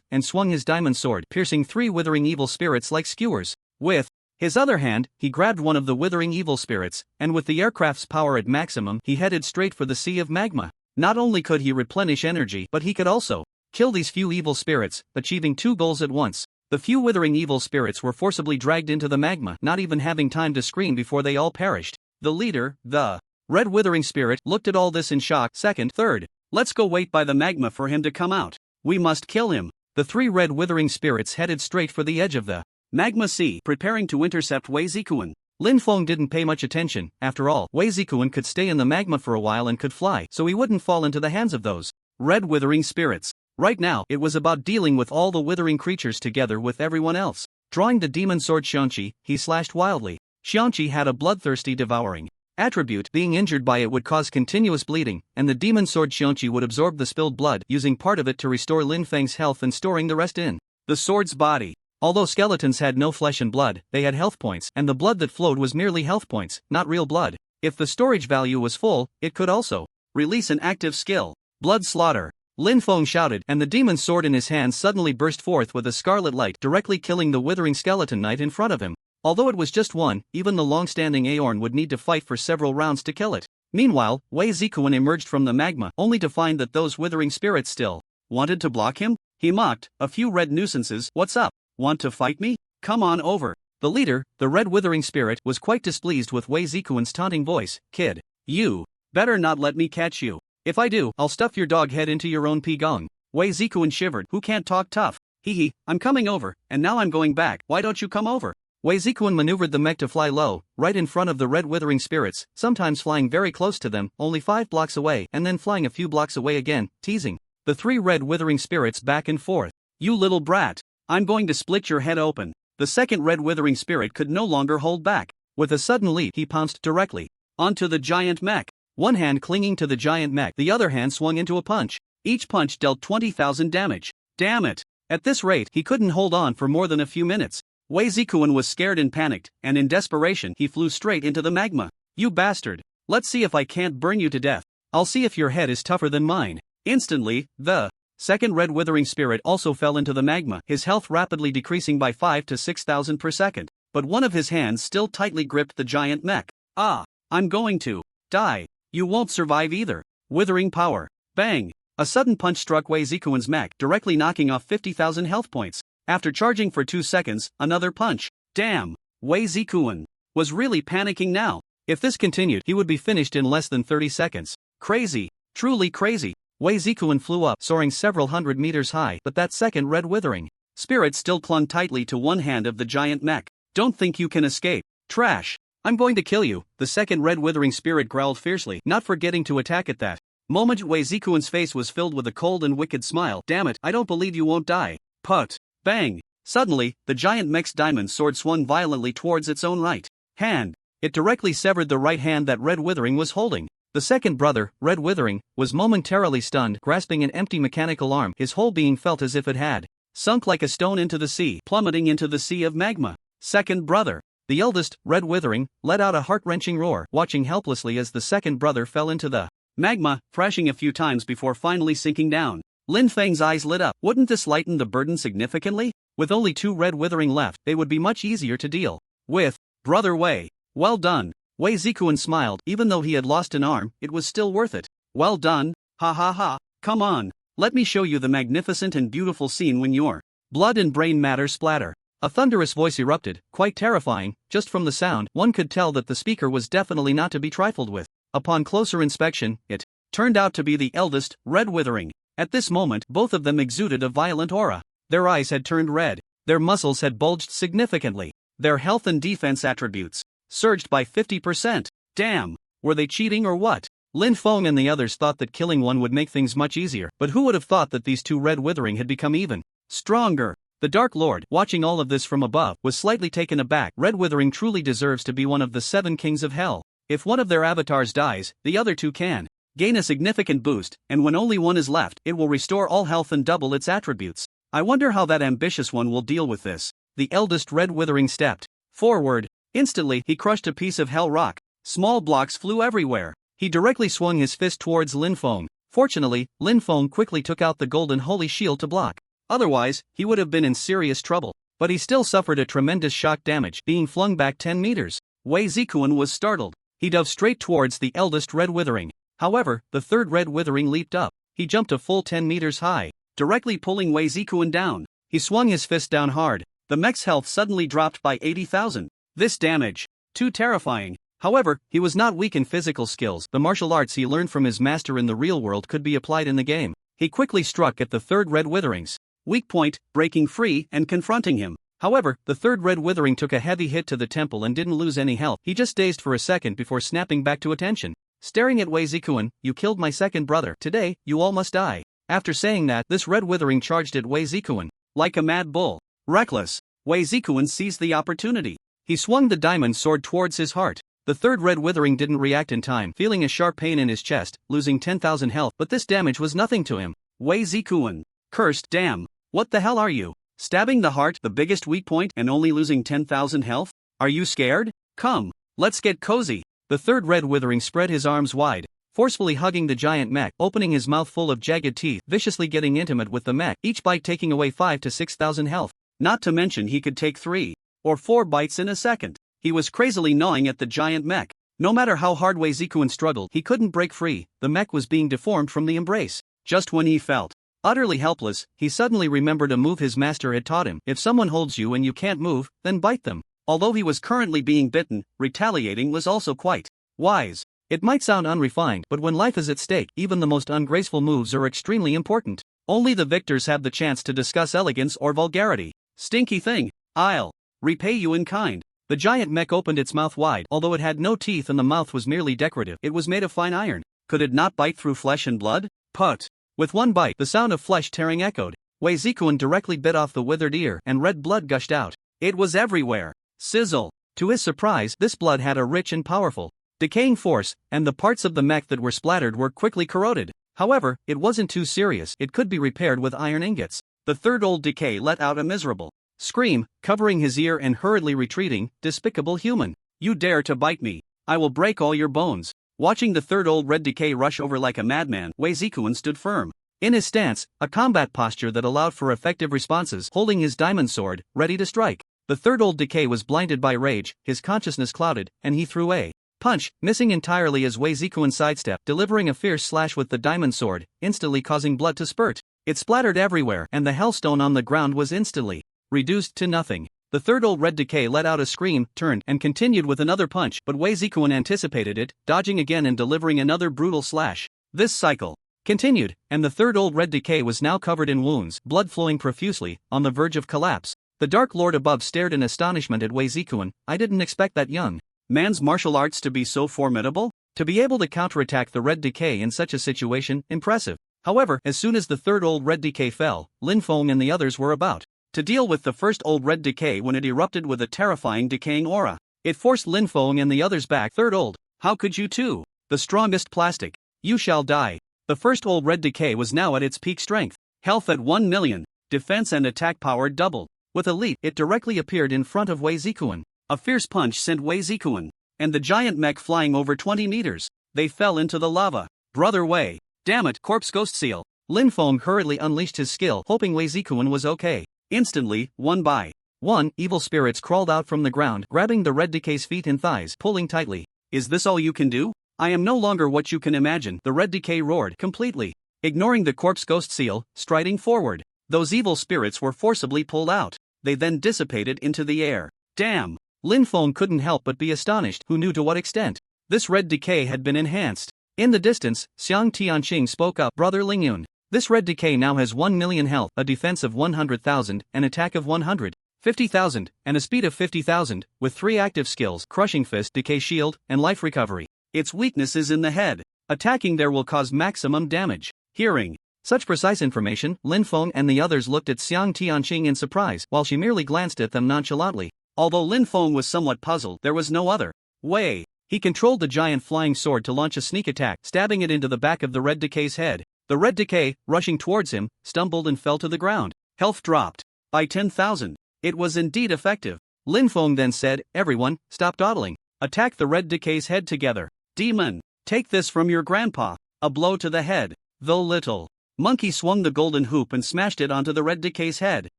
and swung his diamond sword, piercing 3 withering evil spirits like skewers. With his other hand, he grabbed one of the withering evil spirits, and with the aircraft's power at maximum, he headed straight for the Sea of Magma. Not only could he replenish energy, but he could also kill these few evil spirits, achieving 2 goals at once. The few withering evil spirits were forcibly dragged into the magma, not even having time to scream before they all perished. The leader, the red withering spirit, looked at all this in shock. Second, third, let's go wait by the magma for him to come out. We must kill him. The 3 red withering spirits headed straight for the edge of the magma sea, preparing to intercept Wei Zikuan. Lin Feng didn't pay much attention. After all, Wei Zikuan could stay in the magma for a while and could fly, so he wouldn't fall into the hands of those red withering spirits. Right now, it was about dealing with all the withering creatures together with everyone else. Drawing the demon sword Xianqi, he slashed wildly. Xianqi had a bloodthirsty devouring attribute. Being injured by it would cause continuous bleeding, and the demon sword Xianqi would absorb the spilled blood, using part of it to restore Lin Feng's health and storing the rest in the sword's body. Although skeletons had no flesh and blood, they had health points, and the blood that flowed was merely health points, not real blood. If the storage value was full, it could also release an active skill. Blood slaughter. Lin Feng shouted, and the demon's sword in his hand suddenly burst forth with a scarlet light, directly killing the withering skeleton knight in front of him. Although it was just one, even the long-standing Aorn would need to fight for several rounds to kill it. Meanwhile, Wei Zikuan emerged from the magma, only to find that those withering spirits still wanted to block him. He mocked, "A few red nuisances, what's up? Want to fight me? Come on over." The leader, the red withering spirit, was quite displeased with Wei Zikuan's taunting voice. "Kid, you better not let me catch you. If I do, I'll stuff your dog head into your own pea gong." Wei Zikuan shivered. "Who can't talk tough? Hee, I'm coming over, and now I'm going back. Why don't you come over?" Wei Zikuan maneuvered the mech to fly low, right in front of the red withering spirits, sometimes flying very close to them, only 5 blocks away, and then flying a few blocks away again, teasing the 3 red withering spirits back and forth. "You little brat, I'm going to split your head open." The second red withering spirit could no longer hold back. With a sudden leap, he pounced directly onto the giant mech. One hand clinging to the giant mech, the other hand swung into a punch. Each punch dealt 20,000 damage. Damn it! At this rate, he couldn't hold on for more than a few minutes. Wei Zikuan was scared and panicked, and in desperation he flew straight into the magma. "You bastard! Let's see if I can't burn you to death. I'll see if your head is tougher than mine." Instantly, the second red withering spirit also fell into the magma, his health rapidly decreasing by 5 to 6,000 per second. But one of his hands still tightly gripped the giant mech. "Ah, I'm going to die. You won't survive either." Withering power. Bang! A sudden punch struck Wei Zikuan's mech, directly knocking off 50,000 health points. After charging for 2 seconds, another punch. Damn! Wei Zikuan was really panicking now. If this continued, he would be finished in less than 30 seconds. Crazy. Truly crazy. Wei Zikuan flew up, soaring several hundred meters high, but that second red withering spirit still clung tightly to one hand of the giant mech. "Don't think you can escape. Trash. I'm going to kill you," the second red withering spirit growled fiercely, not forgetting to attack at that moment. Wei Zikuan's face was filled with a cold and wicked smile. "Damn it, I don't believe you won't die." Put. Bang! Suddenly, the giant mech's diamond sword swung violently towards its own right hand. It directly severed the right hand that Red Withering was holding. The second brother, Red Withering, was momentarily stunned, grasping an empty mechanical arm. His whole being felt as if it had sunk like a stone into the sea, plummeting into the sea of magma. Second brother. The eldest, Red Withering, let out a heart-wrenching roar, watching helplessly as the second brother fell into the magma, crashing a few times before finally sinking down. Lin Feng's eyes lit up. Wouldn't this lighten the burden significantly? With only 2 Red Withering left, they would be much easier to deal with. Brother Wei. Well done. Wei Zikuan smiled. Even though he had lost an arm, it was still worth it. Well done. Ha ha ha. Come on. Let me show you the magnificent and beautiful scene when your blood and brain matter splatter. A thunderous voice erupted, quite terrifying. Just from the sound, one could tell that the speaker was definitely not to be trifled with. Upon closer inspection, it turned out to be the eldest, Red Withering. At this moment, both of them exuded a violent aura. Their eyes had turned red. Their muscles had bulged significantly. Their health and defense attributes surged by 50%. Damn! Were they cheating or what? Lin Feng and the others thought that killing one would make things much easier, but who would have thought that these 2 Red Withering had become even stronger? The Dark Lord, watching all of this from above, was slightly taken aback. Red Withering truly deserves to be one of the 7 kings of hell. If one of their avatars dies, the other 2 can gain a significant boost, and when only one is left, it will restore all health and double its attributes. I wonder how that ambitious one will deal with this. The eldest Red Withering stepped forward. Instantly, he crushed a piece of hell rock. Small blocks flew everywhere. He directly swung his fist towards Lin Feng. Fortunately, Lin Feng quickly took out the golden holy shield to block. Otherwise, he would have been in serious trouble. But he still suffered a tremendous shock damage, being flung back 10 meters. Wei Zikuan was startled. He dove straight towards the eldest Red Withering. However, the third Red Withering leaped up. He jumped a full 10 meters high, directly pulling Wei Zikuan down. He swung his fist down hard. The mech's health suddenly dropped by 80,000. This damage. Too terrifying. However, he was not weak in physical skills. The martial arts he learned from his master in the real world could be applied in the game. He quickly struck at the third Red Witherings weak point, breaking free and confronting him. However, the third Red Withering took a heavy hit to the temple and didn't lose any health. He just dazed for a second before snapping back to attention. Staring at Wei Zikuan, "You killed my second brother. Today, you all must die." After saying that, this Red Withering charged at Wei Zikuan like a mad bull. Reckless, Wei Zikuan seized the opportunity. He swung the diamond sword towards his heart. The third Red Withering didn't react in time, feeling a sharp pain in his chest, losing 10,000 health, but this damage was nothing to him. Wei Zikuan cursed, "Damn! What the hell are you?" Stabbing the heart, the biggest weak point, and only losing 10,000 health? Are you scared? Come, let's get cozy. The third Red Withering spread his arms wide, forcefully hugging the giant mech, opening his mouth full of jagged teeth, viciously getting intimate with the mech, each bite taking away 5 to 6,000 health. Not to mention he could take 3 or 4 bites in a second. He was crazily gnawing at the giant mech. No matter how hard Wei Zikuan struggled, he couldn't break free. The mech was being deformed from the embrace. Just when he felt utterly helpless, he suddenly remembered a move his master had taught him. If someone holds you and you can't move, then bite them. Although he was currently being bitten, retaliating was also quite wise. It might sound unrefined, but when life is at stake, even the most ungraceful moves are extremely important. Only the victors have the chance to discuss elegance or vulgarity. Stinky thing, I'll repay you in kind. The giant mech opened its mouth wide. Although it had no teeth and the mouth was merely decorative, it was made of fine iron. Could it not bite through flesh and blood? Put. With one bite, the sound of flesh tearing echoed. Wei Zikuan directly bit off the withered ear, and red blood gushed out. It was everywhere. Sizzle. To his surprise, this blood had a rich and powerful decaying force, and the parts of the mech that were splattered were quickly corroded. However, it wasn't too serious. It could be repaired with iron ingots. The third old decay let out a miserable scream, covering his ear and hurriedly retreating. Despicable human. You dare to bite me. I will break all your bones. Watching the third old red decay rush over like a madman, Wei Zikuan stood firm in his stance, a combat posture that allowed for effective responses, holding his diamond sword, ready to strike. The third old decay was blinded by rage, his consciousness clouded, and he threw a punch, missing entirely as Wei Zikuan sidestepped, delivering a fierce slash with the diamond sword, instantly causing blood to spurt. It splattered everywhere, and the hellstone on the ground was instantly reduced to nothing. The third old red decay let out a scream, turned, and continued with another punch, but Wei Zikuan anticipated it, dodging again and delivering another brutal slash. This cycle continued, and the third old red decay was now covered in wounds, blood flowing profusely, on the verge of collapse. The Dark Lord above stared in astonishment at Wei Zikuan. I didn't expect that young man's martial arts to be so formidable. To be able to counterattack the red decay in such a situation, impressive. However, as soon as the third old red decay fell, Lin Feng and the others were about to deal with the first old red decay when it erupted with a terrifying decaying aura. It forced Lin Feng and the others back. Third old, how could you too? The strongest plastic. You shall die. The first old red decay was now at its peak strength. Health at 1 million. Defense and attack power doubled. With a leap, it directly appeared in front of Wei Zikuan. A fierce punch sent Wei Zikuan and the giant mech flying over 20 meters. They fell into the lava. Brother Wei. Damn it, corpse ghost seal. Lin Feng hurriedly unleashed his skill, hoping Wei Zikuan was okay. Instantly, one by one, evil spirits crawled out from the ground, grabbing the red decay's feet and thighs, pulling tightly. Is this all you can do? I am no longer what you can imagine, the red decay roared, completely ignoring the corpse ghost seal, striding forward. Those evil spirits were forcibly pulled out. They then dissipated into the air. Damn! Lin Feng couldn't help but be astonished, who knew to what extent this red decay had been enhanced. In the distance, Xiang Tianqing spoke up. Brother Lingyun, this red decay now has 1 million health, a defense of 100,000, an attack of 150,000, and a speed of 50,000, with 3 active skills: Crushing Fist, Decay Shield, and Life Recovery. Its weakness is in the head. Attacking there will cause maximum damage. Hearing such precise information, Lin Feng and the others looked at Xiang Tianqing in surprise, while she merely glanced at them nonchalantly. Although Lin Feng was somewhat puzzled, there was no other way. He controlled the giant flying sword to launch a sneak attack, stabbing it into the back of the red decay's head. The red decay, rushing towards him, stumbled and fell to the ground. Health dropped by 10,000. It was indeed effective. Lin Feng then said, everyone, stop dawdling. Attack the red decay's head together. Demon, take this from your grandpa. A blow to the head. Though little monkey swung the golden hoop and smashed it onto the red decay's head.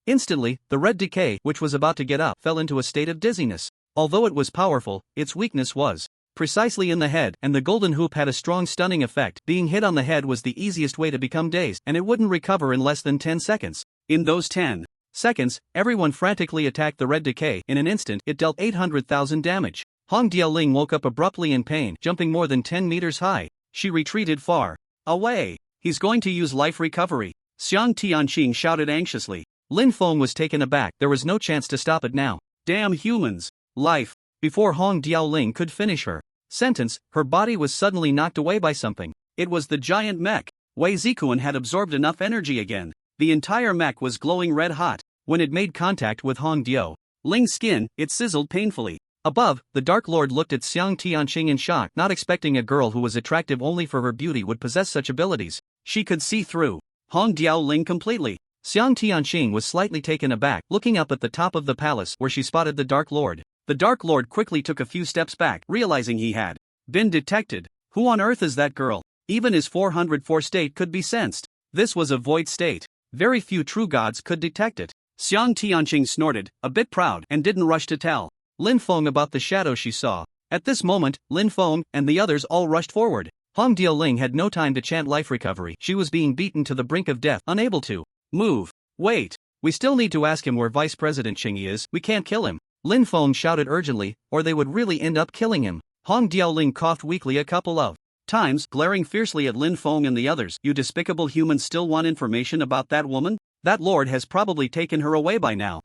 Instantly, the red decay, which was about to get up, fell into a state of dizziness. Although it was powerful, its weakness was precisely in the head, and the golden hoop had a strong stunning effect. Being hit on the head was the easiest way to become dazed, and it wouldn't recover in less than 10 seconds. In those 10 seconds, everyone frantically attacked the red decay. In an instant, it dealt 800,000 damage. Hong Diaoling woke up abruptly in pain, jumping more than 10 meters high. She retreated far away. He's going to use life recovery. Xiang Tianqing shouted anxiously. Lin Feng was taken aback. There was no chance to stop it now. Damn humans. Life. Before Hong Diaoling could finish her sentence, her body was suddenly knocked away by something. It was the giant mech. Wei Zikuan had absorbed enough energy again. The entire mech was glowing red hot. When it made contact with Hong Diaoling's skin, it sizzled painfully. Above, the Dark Lord looked at Xiang Tianqing in shock, not expecting a girl who was attractive only for her beauty would possess such abilities. She could see through Hong Diaoling completely. Xiang Tianqing was slightly taken aback, looking up at the top of the palace where she spotted the Dark Lord. The Dark Lord quickly took a few steps back, realizing he had been detected. Who on earth is that girl? Even his 404 state could be sensed. This was a void state. Very few true gods could detect it. Xiang Tianqing snorted, a bit proud, and didn't rush to tell Lin Feng about the shadow she saw. At this moment, Lin Feng and the others all rushed forward. Hong Diaoling had no time to chant life recovery. She was being beaten to the brink of death, unable to move. Wait, we still need to ask him where Vice President Qingyi is. We can't kill him. Lin Feng shouted urgently, or they would really end up killing him. Hong Diaoling coughed weakly a couple of times, glaring fiercely at Lin Feng and the others. You despicable humans still want information about that woman? That lord has probably taken her away by now.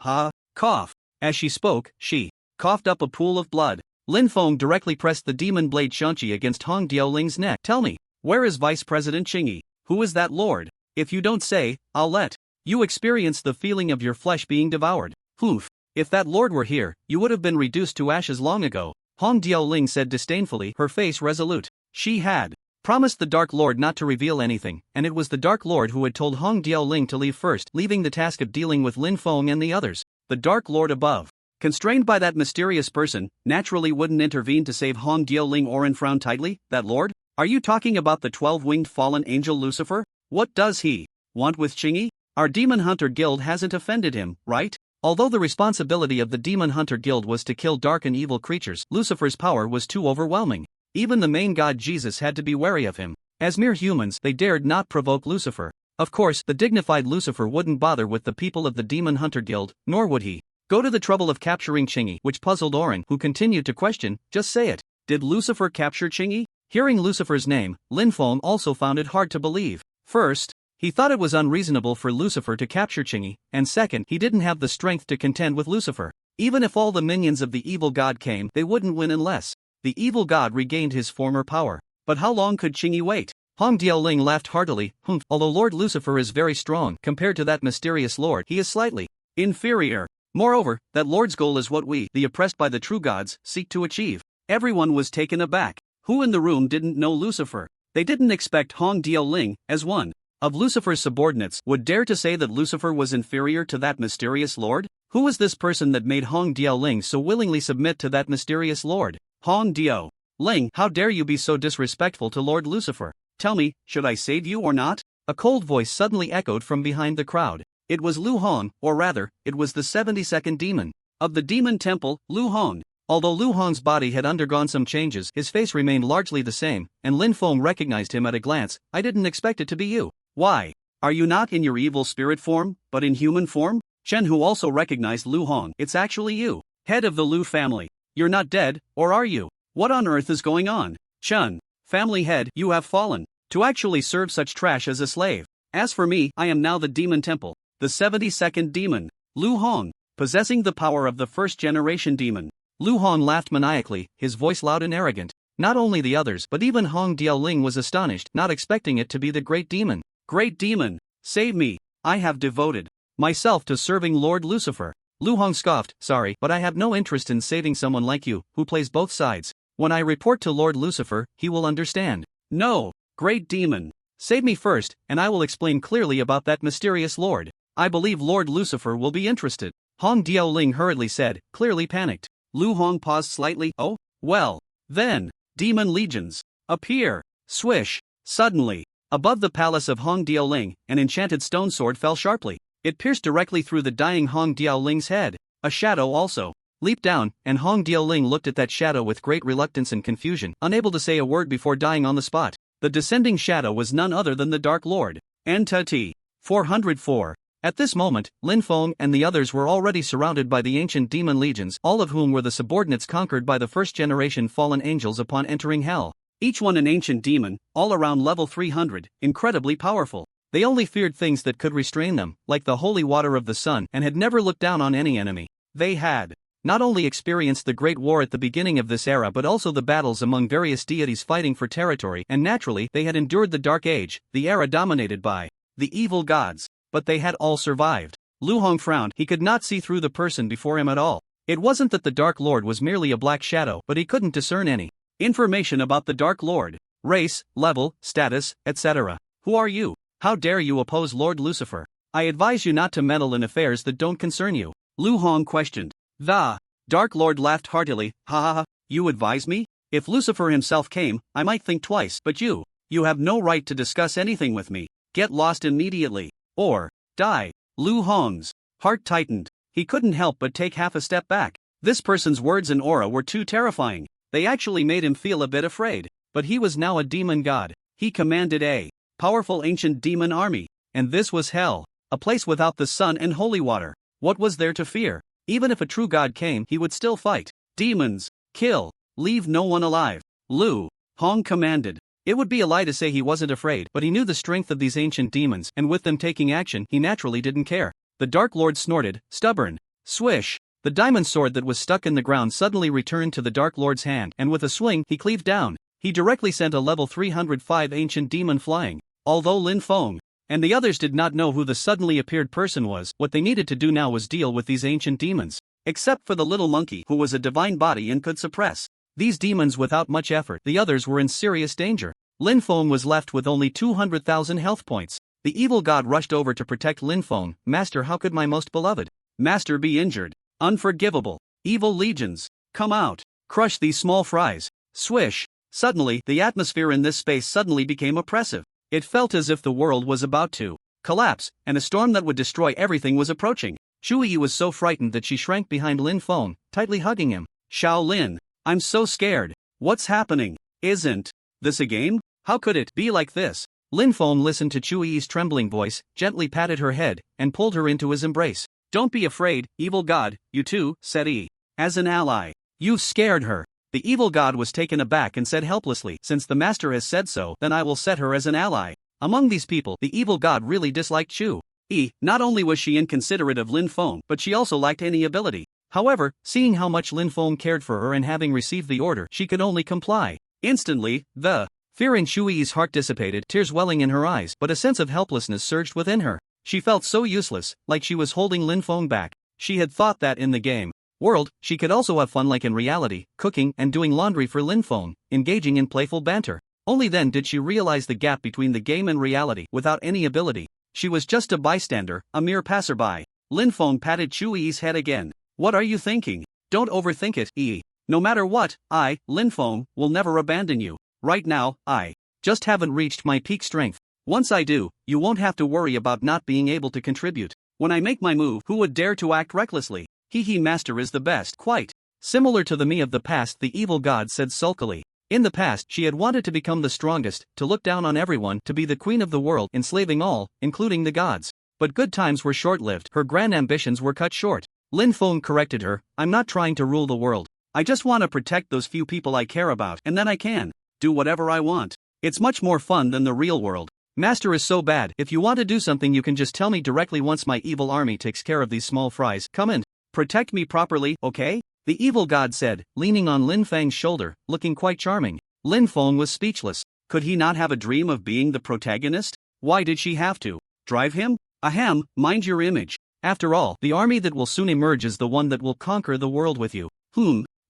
Cough. As she spoke, she coughed up a pool of blood. Lin Feng directly pressed the demon blade Shanqi against Hong Diaoling's neck. Tell me, where is Vice President Qingyi? Who is that lord? If you don't say, I'll let you experience the feeling of your flesh being devoured. Hoof. If that lord were here, you would have been reduced to ashes long ago, Hong Diaoling said disdainfully, her face resolute. She had promised the Dark Lord not to reveal anything, and it was the Dark Lord who had told Hong Diaoling to leave first, leaving the task of dealing with Lin Feng and the others. The Dark Lord above, constrained by that mysterious person, naturally wouldn't intervene to save Hong Diaoling. Oren frowned tightly. That lord? Are you talking about the 12-winged fallen angel Lucifer? What does he want with Qingyi? Our Demon Hunter Guild hasn't offended him, right? Although the responsibility of the Demon Hunter Guild was to kill dark and evil creatures, Lucifer's power was too overwhelming. Even the main god Jesus had to be wary of him. As mere humans, they dared not provoke Lucifer. Of course, the dignified Lucifer wouldn't bother with the people of the Demon Hunter Guild, nor would he go to the trouble of capturing Qingyi, which puzzled Oren, who continued to question. Just say it. Did Lucifer capture Qingyi? Hearing Lucifer's name, Lin Feng also found it hard to believe. First, he thought it was unreasonable for Lucifer to capture Qingyi, and second, he didn't have the strength to contend with Lucifer. Even if all the minions of the evil god came, they wouldn't win unless the evil god regained his former power. But how long could Qingyi wait? Hong Diaoling laughed heartily. Although Lord Lucifer is very strong compared to that mysterious lord, he is slightly inferior. Moreover, that lord's goal is what we, the oppressed by the true gods, seek to achieve. Everyone was taken aback. Who in the room didn't know Lucifer? They didn't expect Hong Diaoling, as one of Lucifer's subordinates, would dare to say that Lucifer was inferior to that mysterious lord? Who was this person that made Hong Diaoling so willingly submit to that mysterious lord? Hong Diaoling, how dare you be so disrespectful to Lord Lucifer? Tell me, should I save you or not? A cold voice suddenly echoed from behind the crowd. It was Lu Hong, or rather, it was the 72nd demon of the demon temple, Lu Hong. Although Lu Hong's body had undergone some changes, his face remained largely the same, and Lin Feng recognized him at a glance. I didn't expect it to be you. Why? Are you not in your evil spirit form, but in human form? Chen Hu also recognized Lu Hong. It's actually you, head of the Lu family. You're not dead, or are you? What on earth is going on? Chen, family head, you have fallen to actually serve such trash as a slave. As for me, I am now the demon temple, the 72nd demon, Lu Hong, possessing the power of the first-generation demon. Lu Hong laughed maniacally, his voice loud and arrogant. Not only the others, but even Hong Diaoling was astonished, not expecting it to be the great demon. Great demon, save me. I have devoted myself to serving Lord Lucifer. Lu Hong scoffed. Sorry, but I have no interest in saving someone like you, who plays both sides. When I report to Lord Lucifer, he will understand. No, great demon, save me first, and I will explain clearly about that mysterious lord. I believe Lord Lucifer will be interested. Hong Diaoling hurriedly said, clearly panicked. Lu Hong paused slightly. Oh, well, then, demon legions appear. Swish. Suddenly, above the palace of Hong Diaoling, an enchanted stone sword fell sharply. It pierced directly through the dying Hong Diaoling's head. A shadow also leaped down, and Hong Diaoling looked at that shadow with great reluctance and confusion, unable to say a word before dying on the spot. The descending shadow was none other than the Dark Lord. Entity 404. At this moment, Lin Feng and the others were already surrounded by the ancient demon legions, all of whom were the subordinates conquered by the first-generation fallen angels upon entering hell. Each one an ancient demon, all around level 300, incredibly powerful. They only feared things that could restrain them, like the holy water of the sun, and had never looked down on any enemy. They had not only experienced the Great War at the beginning of this era but also the battles among various deities fighting for territory, and naturally they had endured the Dark Age, the era dominated by the evil gods. But they had all survived. Lu Hong frowned. He could not see through the person before him at all. It wasn't that the Dark Lord was merely a black shadow, but he couldn't discern any information about the Dark Lord. Race, level, status, etc. Who are you? How dare you oppose Lord Lucifer? I advise you not to meddle in affairs that don't concern you, Lu Hong questioned. The Dark Lord laughed heartily. Ha ha ha, you advise me? If Lucifer himself came, I might think twice, but you have no right to discuss anything with me. Get lost immediately, or die. Lu Hong's heart tightened. He couldn't help but take half a step back. This person's words and aura were too terrifying. They actually made him feel a bit afraid. But he was now a demon god. He commanded a powerful ancient demon army. And this was hell, a place without the sun and holy water. What was there to fear? Even if a true god came, he would still fight. Demons, kill, leave no one alive. Lu Hong commanded. It would be a lie to say he wasn't afraid, but he knew the strength of these ancient demons, and with them taking action, he naturally didn't care. The Dark Lord snorted, stubborn. Swish! The diamond sword that was stuck in the ground suddenly returned to the Dark Lord's hand, and with a swing, he cleaved down. He directly sent a level 305 ancient demon flying. Although Lin Feng and the others did not know who the suddenly appeared person was, what they needed to do now was deal with these ancient demons. Except for the little monkey who was a divine body and could suppress these demons without much effort, the others were in serious danger. Lin Feng was left with only 200,000 health points. The evil god rushed over to protect Lin Feng. Master, how could my most beloved master be injured? Unforgivable. Evil legions, come out. Crush these small fries. Swish. Suddenly, the atmosphere in this space suddenly became oppressive. It felt as if the world was about to collapse, and a storm that would destroy everything was approaching. Shui was so frightened that she shrank behind Lin Feng, tightly hugging him. Shaolin, I'm so scared. What's happening? Isn't this a game? How could it be like this? Lin Feng listened to Chuyi's trembling voice, gently patted her head, and pulled her into his embrace. Don't be afraid, evil god, you too, said he. As an ally. You've scared her. The evil god was taken aback and said helplessly, since the master has said so, then I will set her as an ally. Among these people, the evil god really disliked Chu Yi. Not only was she inconsiderate of Lin Feng, but she also lacked any ability. However, seeing how much Lin Feng cared for her and having received the order, she could only comply. Instantly, the fear in Chuyi's heart dissipated, tears welling in her eyes, but a sense of helplessness surged within her. She felt so useless, like she was holding Lin Feng back. She had thought that in the game world, she could also have fun like in reality, cooking and doing laundry for Lin Feng, engaging in playful banter. Only then did she realize the gap between the game and reality. Without any ability, she was just a bystander, a mere passerby. Lin Feng patted Chuyi's head again. What are you thinking? Don't overthink it, Yi. No matter what, I, Lin Feng, will never abandon you. Right now, I just haven't reached my peak strength. Once I do, you won't have to worry about not being able to contribute. When I make my move, who would dare to act recklessly? He master is the best. Quite similar to the me of the past, the evil god said sulkily. In the past, she had wanted to become the strongest, to look down on everyone, to be the queen of the world, enslaving all, including the gods. But good times were short-lived, her grand ambitions were cut short. Lin Feng corrected her, I'm not trying to rule the world. I just want to protect those few people I care about, and then I can do whatever I want. It's much more fun than the real world. Master is so bad, if you want to do something you can just tell me directly once my evil army takes care of these small fries. Come in. Protect me properly, okay? The evil god said, leaning on Lin Feng's shoulder, looking quite charming. Lin Feng was speechless. Could he not have a dream of being the protagonist? Why did she have to drive him? Ahem, mind your image. After all, the army that will soon emerge is the one that will conquer the world with you.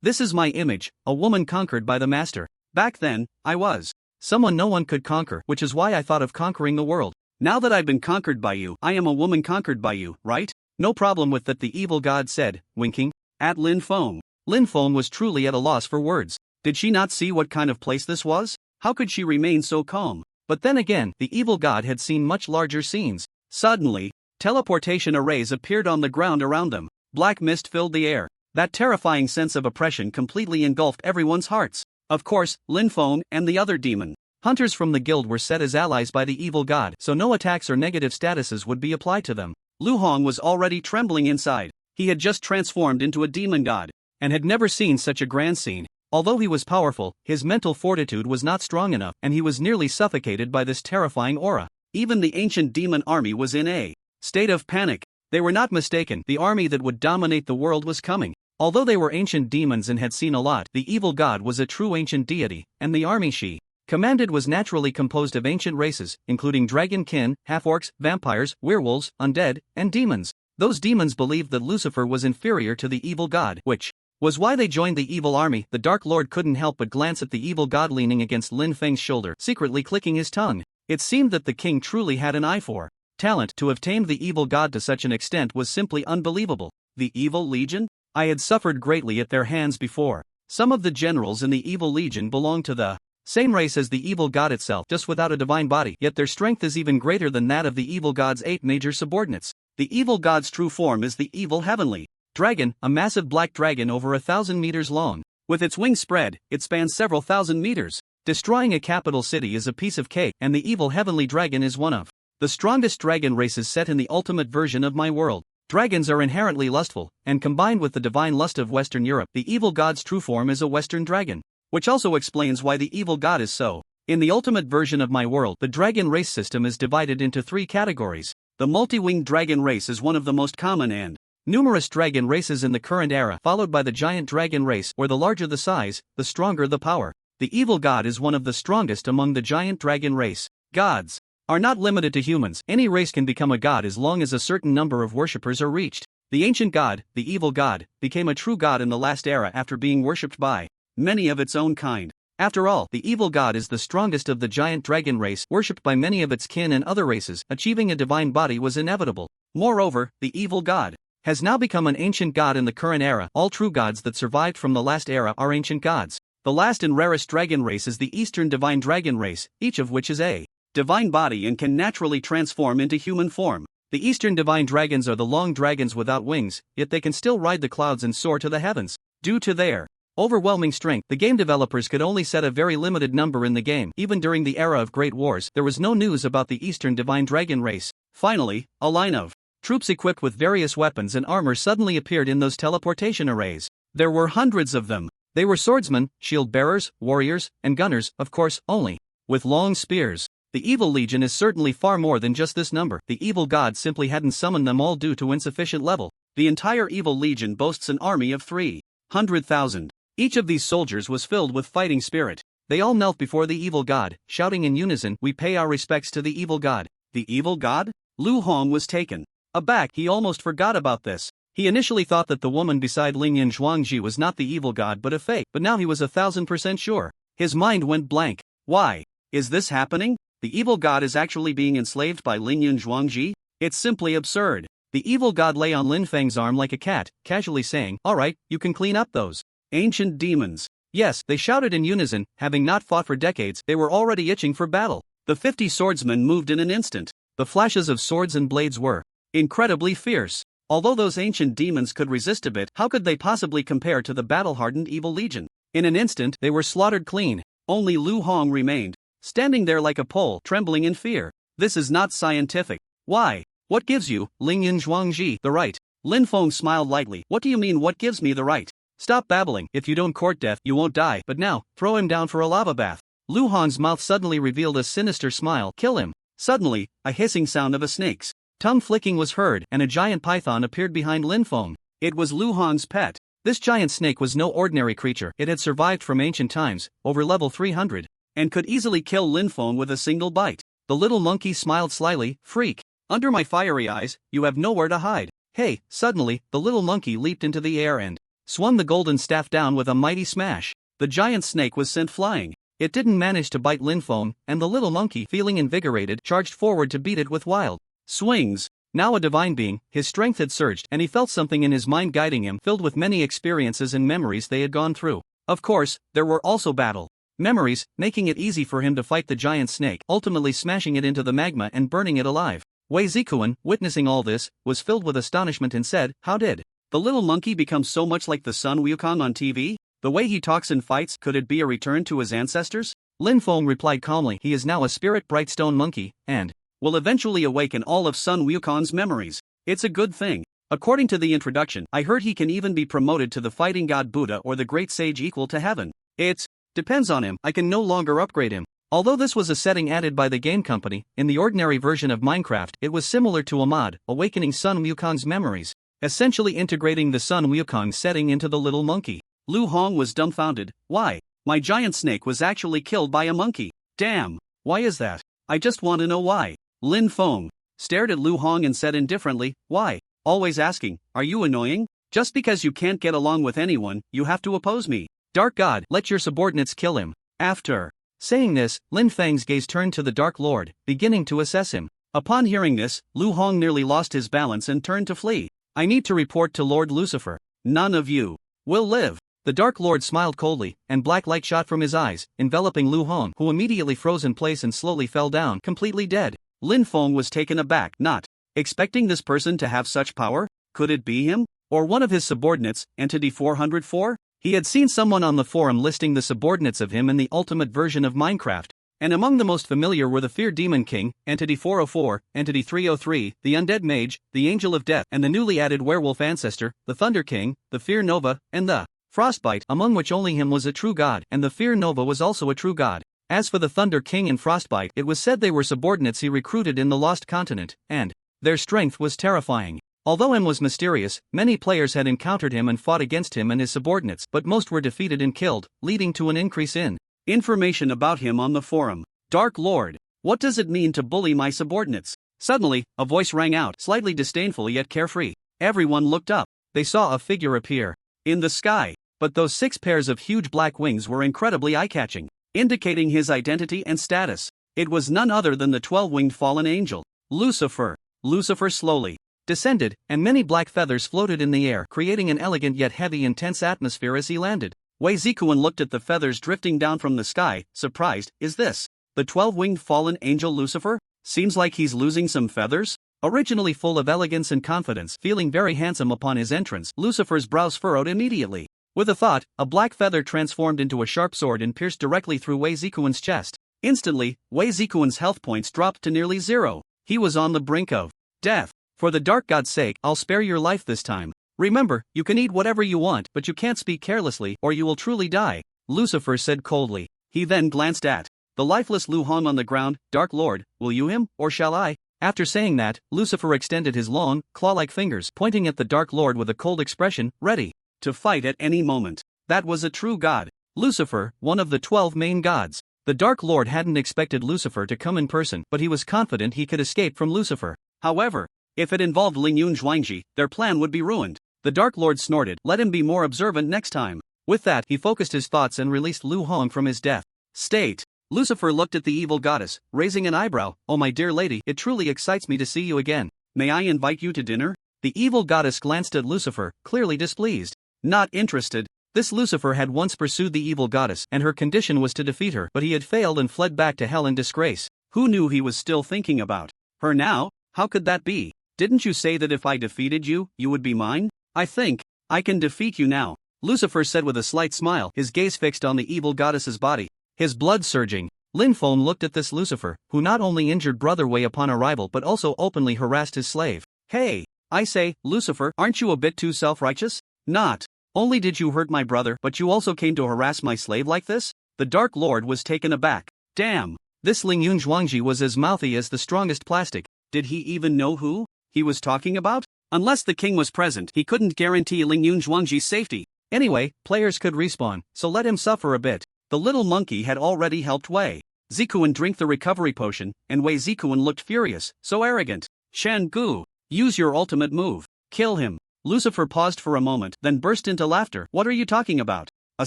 This is my image, a woman conquered by the master. Back then, I was someone no one could conquer, which is why I thought of conquering the world. Now that I've been conquered by you, I am a woman conquered by you, right? No problem with that, the evil god said, winking at Lin Feng. Lin Feng was truly at a loss for words. Did she not see what kind of place this was? How could she remain so calm? But then again, the evil god had seen much larger scenes. Suddenly, teleportation arrays appeared on the ground around them. Black mist filled the air. That terrifying sense of oppression completely engulfed everyone's hearts. Of course, Lin Feng and the other demon hunters from the guild were set as allies by the evil god, so no attacks or negative statuses would be applied to them. Lu Hong was already trembling inside. He had just transformed into a demon god, and had never seen such a grand scene. Although he was powerful, his mental fortitude was not strong enough, and he was nearly suffocated by this terrifying aura. Even the ancient demon army was in a state of panic. They were not mistaken, the army that would dominate the world was coming. Although they were ancient demons and had seen a lot, the evil god was a true ancient deity, and the army she commanded was naturally composed of ancient races, including dragon-kin, half-orcs, vampires, werewolves, undead, and demons. Those demons believed that Lucifer was inferior to the evil god, which was why they joined the evil army. The Dark Lord couldn't help but glance at the evil god leaning against Lin Feng's shoulder, secretly clicking his tongue. It seemed that the king truly had an eye for talent to have tamed the evil god to such an extent was simply unbelievable. The Evil Legion? I had suffered greatly at their hands before. Some of the generals in the Evil Legion belong to the same race as the evil god itself, just without a divine body, yet their strength is even greater than that of the evil god's 8 major subordinates. The evil god's true form is the evil heavenly dragon, a massive black dragon over 1,000 meters long. With its wings spread, it spans several thousand meters. Destroying a capital city is a piece of cake, and the evil heavenly dragon is one of the strongest dragon races set in the ultimate version of my world. Dragons are inherently lustful, and combined with the divine lust of Western Europe, the evil god's true form is a Western dragon. Which also explains why the evil god is so. In the ultimate version of my world, the dragon race system is divided into 3 categories. The multi-winged dragon race is one of the most common and numerous dragon races in the current era, followed by the giant dragon race, where the larger the size, the stronger the power. The evil god is one of the strongest among the giant dragon race. Gods are not limited to humans. Any race can become a god as long as a certain number of worshippers are reached. The ancient god, the evil god, became a true god in the last era after being worshipped by many of its own kind. After all, the evil god is the strongest of the giant dragon race, worshipped by many of its kin and other races. Achieving a divine body was inevitable. Moreover, the evil god has now become an ancient god in the current era. All true gods that survived from the last era are ancient gods. The last and rarest dragon race is the Eastern divine dragon race, each of which is a divine body and can naturally transform into human form. The Eastern divine dragons are the long dragons without wings, yet they can still ride the clouds and soar to the heavens. Due to their overwhelming strength, the game developers could only set a very limited number in the game. Even during the era of Great Wars, there was no news about the Eastern divine dragon race. Finally, a line of troops equipped with various weapons and armor suddenly appeared in those teleportation arrays. There were hundreds of them. They were swordsmen, shield bearers, warriors, and gunners, of course, only with long spears. The Evil Legion is certainly far more than just this number. The evil god simply hadn't summoned them all due to insufficient level. The entire Evil Legion boasts an army of 300,000. Each of these soldiers was filled with fighting spirit. They all knelt before the evil god, shouting in unison, "We pay our respects to the evil god." The evil god? Lu Hong was taken aback. He almost forgot about this. He initially thought that the woman beside Lingyan Zhuangji was not the evil god but a fake, but now he was 1,000% sure. His mind went blank. Why is this happening? The evil god is actually being enslaved by Lingyan Zhuangji? It's simply absurd. The evil god lay on Lin Feng's arm like a cat, casually saying, "Alright, you can clean up those ancient demons." Yes, they shouted in unison. Having not fought for decades, they were already itching for battle. The 50 swordsmen moved in an instant. The flashes of swords and blades were incredibly fierce. Although those ancient demons could resist a bit, how could they possibly compare to the battle-hardened Evil Legion? In an instant, they were slaughtered clean. Only Lu Hong remained, standing there like a pole, trembling in fear. This is not scientific. Why? What gives you, Lingyan Zhuangji, the right? Lin Feng smiled lightly. What do you mean, what gives me the right? Stop babbling. If you don't court death, you won't die. But now, throw him down for a lava bath. Lu Hong's mouth suddenly revealed a sinister smile. Kill him. Suddenly, a hissing sound of a snake's tongue flicking was heard, and a giant python appeared behind Lin Feng. It was Lu Hong's pet. This giant snake was no ordinary creature. It had survived from ancient times, over level 300, and could easily kill Lin Feng with a single bite. The little monkey smiled slyly. "Freak. Under my fiery eyes, you have nowhere to hide." Hey! Suddenly, the little monkey leaped into the air and swung the golden staff down with a mighty smash. The giant snake was sent flying. It didn't manage to bite Lin Feng, and the little monkey, feeling invigorated, charged forward to beat it with wild swings. Now a divine being, his strength had surged, and he felt something in his mind guiding him, filled with many experiences and memories they had gone through. Of course, there were also battle memories, making it easy for him to fight the giant snake, ultimately smashing it into the magma and burning it alive. Wei Zikuan, witnessing all this, was filled with astonishment and said, "How did the little monkey become so much like the Sun Wukong on TV? The way he talks and fights, could it be a return to his ancestors?" Lin Feng replied calmly, "He is now a spirit bright stone monkey, and will eventually awaken all of Sun Wukong's memories. It's a good thing. According to the introduction, I heard he can even be promoted to the fighting god Buddha or the great sage equal to heaven. It depends on him. I can no longer upgrade him." Although this was a setting added by the game company, in the ordinary version of Minecraft it was similar to a mod, awakening Sun Wukong's memories, essentially integrating the Sun Wukong setting into the little monkey. Lu Hong was dumbfounded. Why? My giant snake was actually killed by a monkey. Damn. Why is that? I just want to know why. Lin Feng stared at Lu Hong and said indifferently, "Why? Always asking, are you annoying? Just because you can't get along with anyone, you have to oppose me. Dark God, let your subordinates kill him." After saying this, Lin Feng's gaze turned to the Dark Lord, beginning to assess him. Upon hearing this, Lu Hong nearly lost his balance and turned to flee. I need to report to Lord Lucifer. None of you will live. The Dark Lord smiled coldly, and black light shot from his eyes, enveloping Lu Hong, who immediately froze in place and slowly fell down, completely dead. Lin Feng was taken aback, not expecting this person to have such power. Could it be him? Or one of his subordinates, Entity 404? He had seen someone on the forum listing the subordinates of him in the ultimate version of Minecraft, and among the most familiar were the Fear Demon King, Entity 404, Entity 303, the Undead Mage, the Angel of Death, and the newly added Werewolf Ancestor, the Thunder King, the Fear Nova, and the Frostbite, among which only him was a true god, and the Fear Nova was also a true god. As for the Thunder King and Frostbite, it was said they were subordinates he recruited in the Lost Continent, and their strength was terrifying. Although M was mysterious, many players had encountered him and fought against him and his subordinates, but most were defeated and killed, leading to an increase in information about him on the forum. Dark Lord, what does it mean to bully my subordinates? Suddenly, a voice rang out, slightly disdainful yet carefree. Everyone looked up. They saw a figure appear in the sky, but those 6 pairs of huge black wings were incredibly eye-catching, indicating his identity and status. It was none other than the 12-winged fallen angel, Lucifer. Lucifer slowly descended, and many black feathers floated in the air, creating an elegant yet heavy, intense atmosphere as he landed. Wei Zikuan looked at the feathers drifting down from the sky, surprised. Is this the 12-winged fallen angel Lucifer? Seems like he's losing some feathers? Originally full of elegance and confidence, feeling very handsome upon his entrance, Lucifer's brows furrowed immediately. With a thought, a black feather transformed into a sharp sword and pierced directly through Wei Zikuan's chest. Instantly, Wei Zikuan's health points dropped to nearly 0. He was on the brink of death. For the Dark God's sake, I'll spare your life this time. Remember, you can eat whatever you want, but you can't speak carelessly or you will truly die, Lucifer said coldly. He then glanced at the lifeless Lu Hong on the ground. Dark Lord, will you him, or shall I? After saying that, Lucifer extended his long, claw-like fingers, pointing at the Dark Lord with a cold expression, ready to fight at any moment. That was a true god. Lucifer, one of the 12 main gods. The Dark Lord hadn't expected Lucifer to come in person, but he was confident he could escape from Lucifer. However, if it involved Lingyun Zhuangji, their plan would be ruined. The Dark Lord snorted, let him be more observant next time. With that, he focused his thoughts and released Lu Hong from his death state. Lucifer looked at the evil goddess, raising an eyebrow. Oh my dear lady, it truly excites me to see you again. May I invite you to dinner? The evil goddess glanced at Lucifer, clearly displeased. Not interested. This Lucifer had once pursued the evil goddess, and her condition was to defeat her, but he had failed and fled back to hell in disgrace. Who knew he was still thinking about her now? How could that be? Didn't you say that if I defeated you, you would be mine? I think I can defeat you now, Lucifer said with a slight smile, his gaze fixed on the evil goddess's body, his blood surging. Lin Feng looked at this Lucifer, who not only injured Brother Wei upon arrival but also openly harassed his slave. Hey, I say, Lucifer, aren't you a bit too self-righteous? Not only did you hurt my brother, but you also came to harass my slave like this? The Dark Lord was taken aback. Damn, this Lingyun Zhuangji was as mouthy as the strongest plastic. Did he even know who he was talking about? Unless the king was present, he couldn't guarantee Lingyun Zhuangji's safety. Anyway, players could respawn, so let him suffer a bit. The little monkey had already helped Wei Zikuan drink the recovery potion, and Wei Zikuan looked furious, so arrogant. Shan Gu, use your ultimate move. Kill him. Lucifer paused for a moment, then burst into laughter. What are you talking about? A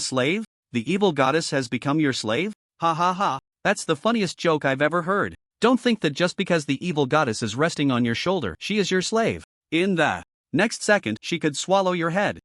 slave? The evil goddess has become your slave? Ha ha ha, that's the funniest joke I've ever heard. Don't think that just because the evil goddess is resting on your shoulder, she is your slave. In the next second, she could swallow your head.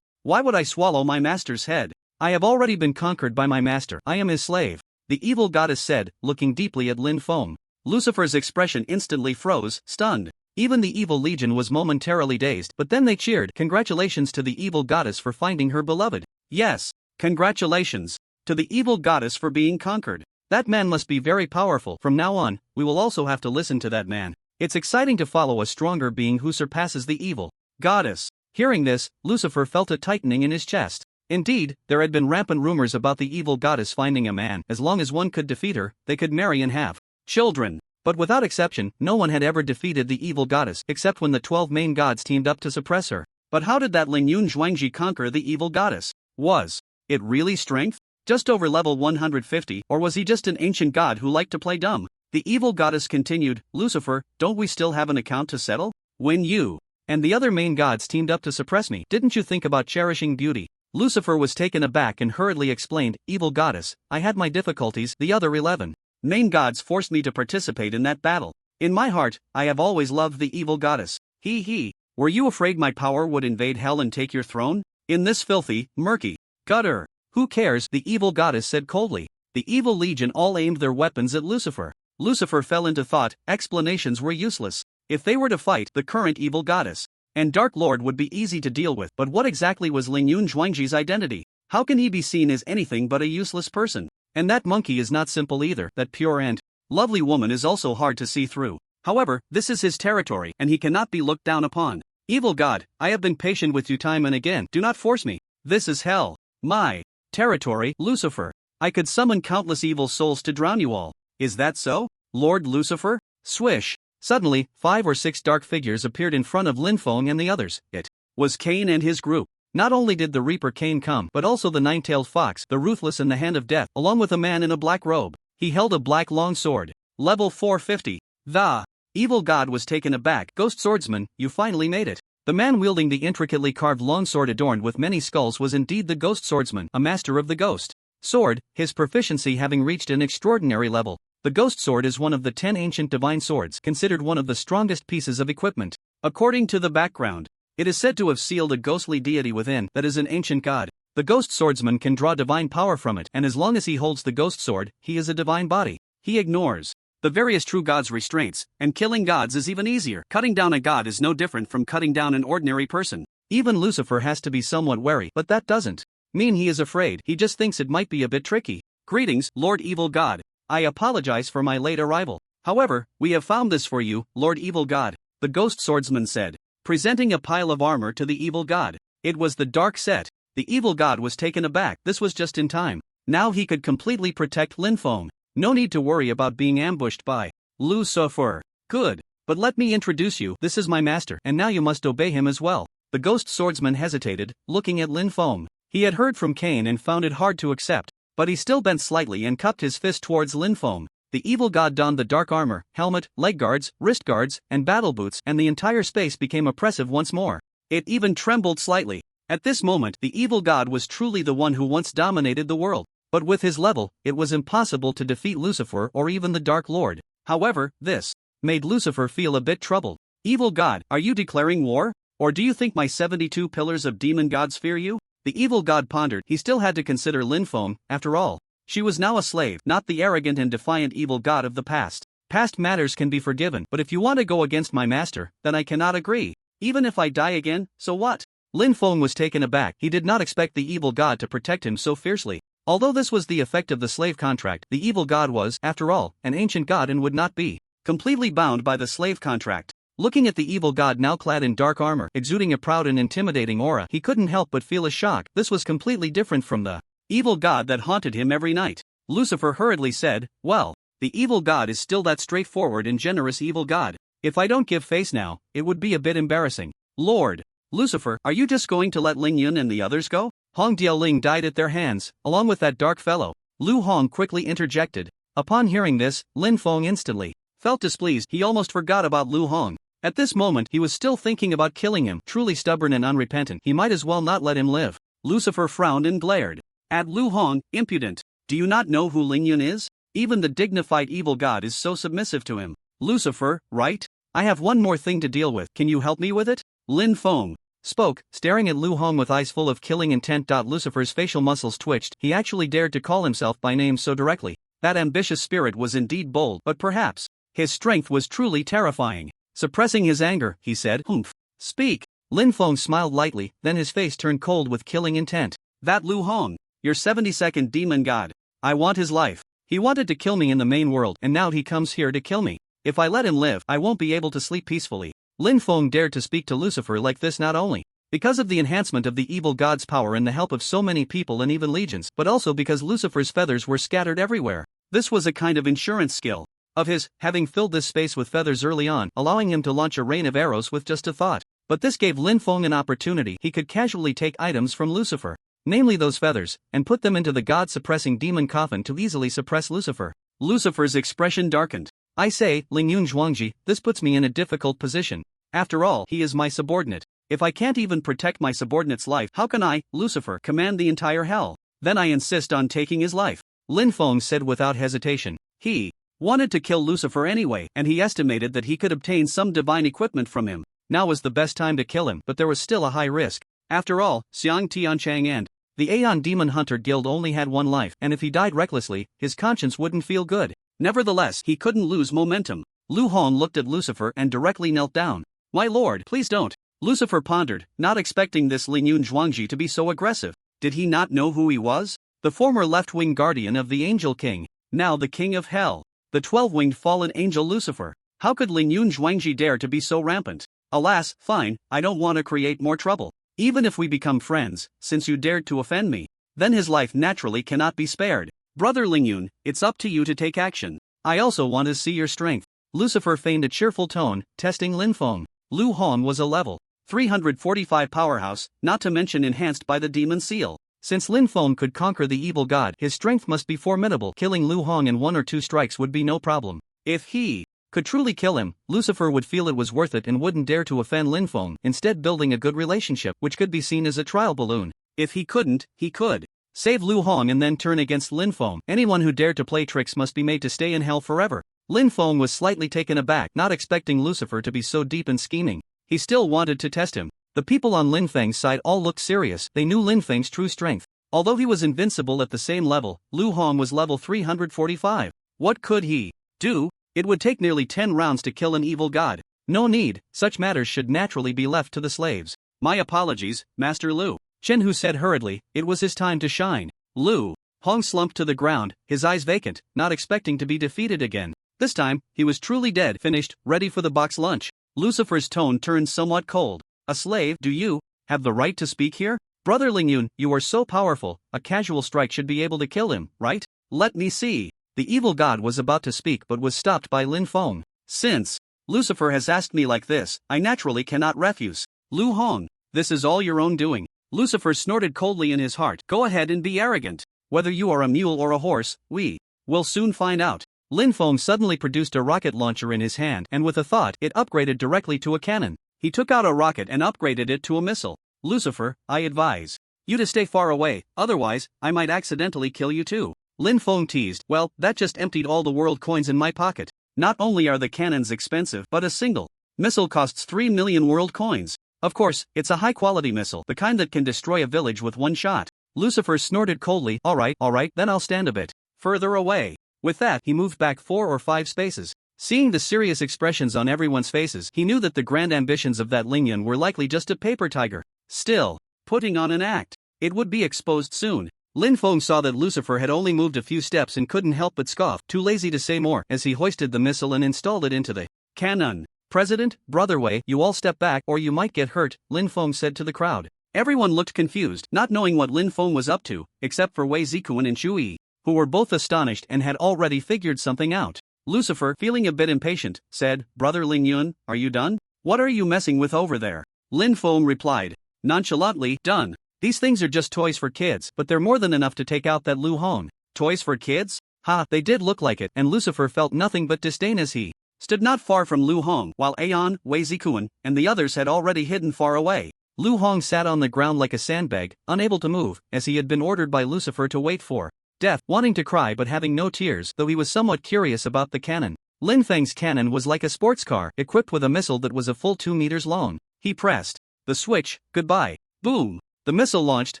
Why would I swallow my master's head? I have already been conquered by my master. I am his slave, the evil goddess said, looking deeply at Lin Feng. Lucifer's expression instantly froze, stunned. Even the evil legion was momentarily dazed, but then they cheered. Congratulations to the evil goddess for finding her beloved. Yes, congratulations to the evil goddess for being conquered. That man must be very powerful. From now on, we will also have to listen to that man. It's exciting to follow a stronger being who surpasses the evil goddess. Hearing this, Lucifer felt a tightening in his chest. Indeed, there had been rampant rumors about the evil goddess finding a man. As long as one could defeat her, they could marry and have children. But without exception, no one had ever defeated the evil goddess, except when the 12 main gods teamed up to suppress her. But how did that Lingyun Zhuangji conquer the evil goddess? Was it really strength? Just over level 150, or was he just an ancient god who liked to play dumb? The evil goddess continued, Lucifer, don't we still have an account to settle? When you and the other main gods teamed up to suppress me, didn't you think about cherishing beauty? Lucifer was taken aback and hurriedly explained, evil goddess, I had my difficulties. The other 11 main gods forced me to participate in that battle. In my heart, I have always loved the evil goddess. He. Were you afraid my power would invade hell and take your throne? In this filthy, murky gutter. Who cares? The evil goddess said coldly. The evil legion all aimed their weapons at Lucifer. Lucifer fell into thought. Explanations were useless. If they were to fight the current evil goddess and Dark Lord would be easy to deal with. But what exactly was Lingyun Zhuangji's identity? How can he be seen as anything but a useless person? And that monkey is not simple either. That pure and lovely woman is also hard to see through. However, this is his territory and he cannot be looked down upon. Evil God, I have been patient with you time and again. Do not force me. This is hell. My territory, Lucifer. I could summon countless evil souls to drown you all. Is that so, Lord Lucifer? Swish. Suddenly, 5 or 6 dark figures appeared in front of Lin Feng and the others. It was Cain and his group. Not only did the Reaper Cain come, but also the nine-tailed fox, the ruthless and the hand of death, along with a man in a black robe. He held a black long sword. Level 450. The evil god was taken aback. Ghost swordsman, you finally made it. The man wielding the intricately carved longsword adorned with many skulls was indeed the ghost swordsman, a master of the ghost sword, his proficiency having reached an extraordinary level. The ghost sword is one of the 10 ancient divine swords, considered one of the strongest pieces of equipment. According to the background, it is said to have sealed a ghostly deity within that is an ancient god. The ghost swordsman can draw divine power from it, and as long as he holds the ghost sword, he is a divine body. He ignores the various true gods' restraints, and killing gods is even easier. Cutting down a god is no different from cutting down an ordinary person. Even Lucifer has to be somewhat wary, but that doesn't mean he is afraid. He just thinks it might be a bit tricky. Greetings, Lord Evil God. I apologize for my late arrival. However, we have found this for you, Lord Evil God, the ghost swordsman said, presenting a pile of armor to the evil god. It was the dark set. The evil god was taken aback. This was just in time. Now he could completely protect Lin Feng. No need to worry about being ambushed by Lucifer. Good. But let me introduce you. This is my master, and now you must obey him as well. The ghost swordsman hesitated, looking at Lin Feng. He had heard from Cain and found it hard to accept, but he still bent slightly and cupped his fist towards Lin Feng. The evil god donned the dark armor, helmet, leg guards, wrist guards, and battle boots, and the entire space became oppressive once more. It even trembled slightly. At this moment, the evil god was truly the one who once dominated the world. But with his level, it was impossible to defeat Lucifer or even the Dark Lord. However, this made Lucifer feel a bit troubled. Evil God, are you declaring war? Or do you think my 72 pillars of demon gods fear you? The evil god pondered. He still had to consider Lin Feng, after all. She was now a slave, not the arrogant and defiant evil god of the past. Past matters can be forgiven, but if you want to go against my master, then I cannot agree. Even if I die again, so what? Lin Feng was taken aback. He did not expect the evil god to protect him so fiercely. Although this was the effect of the slave contract, the evil god was, after all, an ancient god and would not be completely bound by the slave contract. Looking at the evil god now clad in dark armor, exuding a proud and intimidating aura, he couldn't help but feel a shock. This was completely different from the evil god that haunted him every night. Lucifer hurriedly said, well, the evil god is still that straightforward and generous evil god. If I don't give face now, it would be a bit embarrassing. Lord Lucifer, are you just going to let Ling Yun and the others go? Hong Diaoling died at their hands, along with that dark fellow. Lu Hong quickly interjected. Upon hearing this, Lin Feng instantly felt displeased. He almost forgot about Lu Hong. At this moment, he was still thinking about killing him. Truly stubborn and unrepentant, he might as well not let him live. Lucifer frowned and glared at Lu Hong. Impudent. Do you not know who Ling Yun is? Even the dignified evil god is so submissive to him. Lucifer, right? I have one more thing to deal with. Can you help me with it? Lin Feng spoke, staring at Lu Hong with eyes full of killing intent. Lucifer's facial muscles twitched. He actually dared to call himself by name so directly. That ambitious spirit was indeed bold, but perhaps his strength was truly terrifying. Suppressing his anger, he said, "Humph. Speak." Lin Feng smiled lightly, then his face turned cold with killing intent. That Lu Hong, your 72nd demon god. I want his life. He wanted to kill me in the main world, and now he comes here to kill me. If I let him live, I won't be able to sleep peacefully. Lin Feng dared to speak to Lucifer like this not only because of the enhancement of the evil god's power and the help of so many people and even legions, but also because Lucifer's feathers were scattered everywhere. This was a kind of insurance skill of his, having filled this space with feathers early on, allowing him to launch a rain of arrows with just a thought. But this gave Lin Feng an opportunity. He could casually take items from Lucifer, namely those feathers, and put them into the god-suppressing demon coffin to easily suppress Lucifer. Lucifer's expression darkened. I say, Lingyun Zhuangji, this puts me in a difficult position. After all, he is my subordinate. If I can't even protect my subordinate's life, how can I, Lucifer, command the entire hell? Then I insist on taking his life. Lin Feng said without hesitation. He wanted to kill Lucifer anyway, and he estimated that he could obtain some divine equipment from him. Now was the best time to kill him, but there was still a high risk. After all, Xiang Tianchang and the Aeon Demon Hunter Guild only had one life, and if he died recklessly, his conscience wouldn't feel good. Nevertheless, he couldn't lose momentum. Lu Hong looked at Lucifer and directly knelt down. "My lord, please don't." Lucifer pondered, not expecting this Lingyun Zhuangji to be so aggressive. Did he not know who he was? The former left-wing guardian of the Angel King, now the King of Hell, the 12-winged fallen angel Lucifer. How could Lingyun Zhuangji dare to be so rampant? Alas, fine, I don't want to create more trouble. Even if we become friends, since you dared to offend me, then his life naturally cannot be spared. Brother Lingyun, it's up to you to take action. I also want to see your strength. Lucifer feigned a cheerful tone, testing Lin Feng. Lu Hong was a level 345 powerhouse, not to mention enhanced by the demon seal. Since Lin Feng could conquer the evil god, his strength must be formidable. Killing Lu Hong in 1 or 2 strikes would be no problem. If he could truly kill him, Lucifer would feel it was worth it and wouldn't dare to offend Lin Feng, instead building a good relationship which could be seen as a trial balloon. If he couldn't, he could save Lu Hong and then turn against Lin Feng. Anyone who dared to play tricks must be made to stay in hell forever. Lin Feng was slightly taken aback, not expecting Lucifer to be so deep in scheming. He still wanted to test him. The people on Lin Feng's side all looked serious. They knew Lin Feng's true strength. Although he was invincible at the same level, Lu Hong was level 345. What could he do? It would take nearly 10 rounds to kill an evil god. No need, such matters should naturally be left to the slaves. My apologies, Master Lu. Chen Hu said hurriedly. It was his time to shine. Lu Hong slumped to the ground, his eyes vacant, not expecting to be defeated again. This time, he was truly dead, finished, ready for the box lunch. Lucifer's tone turned somewhat cold. A slave, do you have the right to speak here? Brother Lingyun, you are so powerful, a casual strike should be able to kill him, right? Let me see. The evil god was about to speak but was stopped by Lin Feng. Since Lucifer has asked me like this, I naturally cannot refuse. Lu Hong, this is all your own doing. Lucifer snorted coldly in his heart. Go ahead and be arrogant. Whether you are a mule or a horse, we will soon find out. Lin Feng suddenly produced a rocket launcher in his hand, and with a thought, it upgraded directly to a cannon. He took out a rocket and upgraded it to a missile. Lucifer, I advise you to stay far away, otherwise, I might accidentally kill you too. Lin Feng teased. Well, that just emptied all the world coins in my pocket. Not only are the cannons expensive, but a single missile costs 3 million world coins. Of course, it's a high-quality missile, the kind that can destroy a village with one shot. Lucifer snorted coldly. Alright, then I'll stand a bit further away. With that, he moved back 4 or 5 spaces. Seeing the serious expressions on everyone's faces, he knew that the grand ambitions of that Lingyun were likely just a paper tiger. Still, putting on an act. It would be exposed soon. Lin Feng saw that Lucifer had only moved a few steps and couldn't help but scoff, too lazy to say more, as he hoisted the missile and installed it into the cannon. President, Brother Wei, you all step back or you might get hurt, Lin Feng said to the crowd. Everyone looked confused, not knowing what Lin Feng was up to, except for Wei Zikuan and Chu Yi, who were both astonished and had already figured something out. Lucifer, feeling a bit impatient, said, Brother Lingyun, are you done? What are you messing with over there? Lin Feng replied, nonchalantly, done. These things are just toys for kids, but they're more than enough to take out that Lu Hong. Toys for kids? Ha, they did look like it, and Lucifer felt nothing but disdain as he stood not far from Lu Hong, while Aeon, Wei Zikuan, and the others had already hidden far away. Lu Hong sat on the ground like a sandbag, unable to move, as he had been ordered by Lucifer to wait for death, wanting to cry but having no tears, though he was somewhat curious about the cannon. Lin Feng's cannon was like a sports car, equipped with a missile that was a full 2 meters long. He pressed the switch. Goodbye. Boom. The missile launched,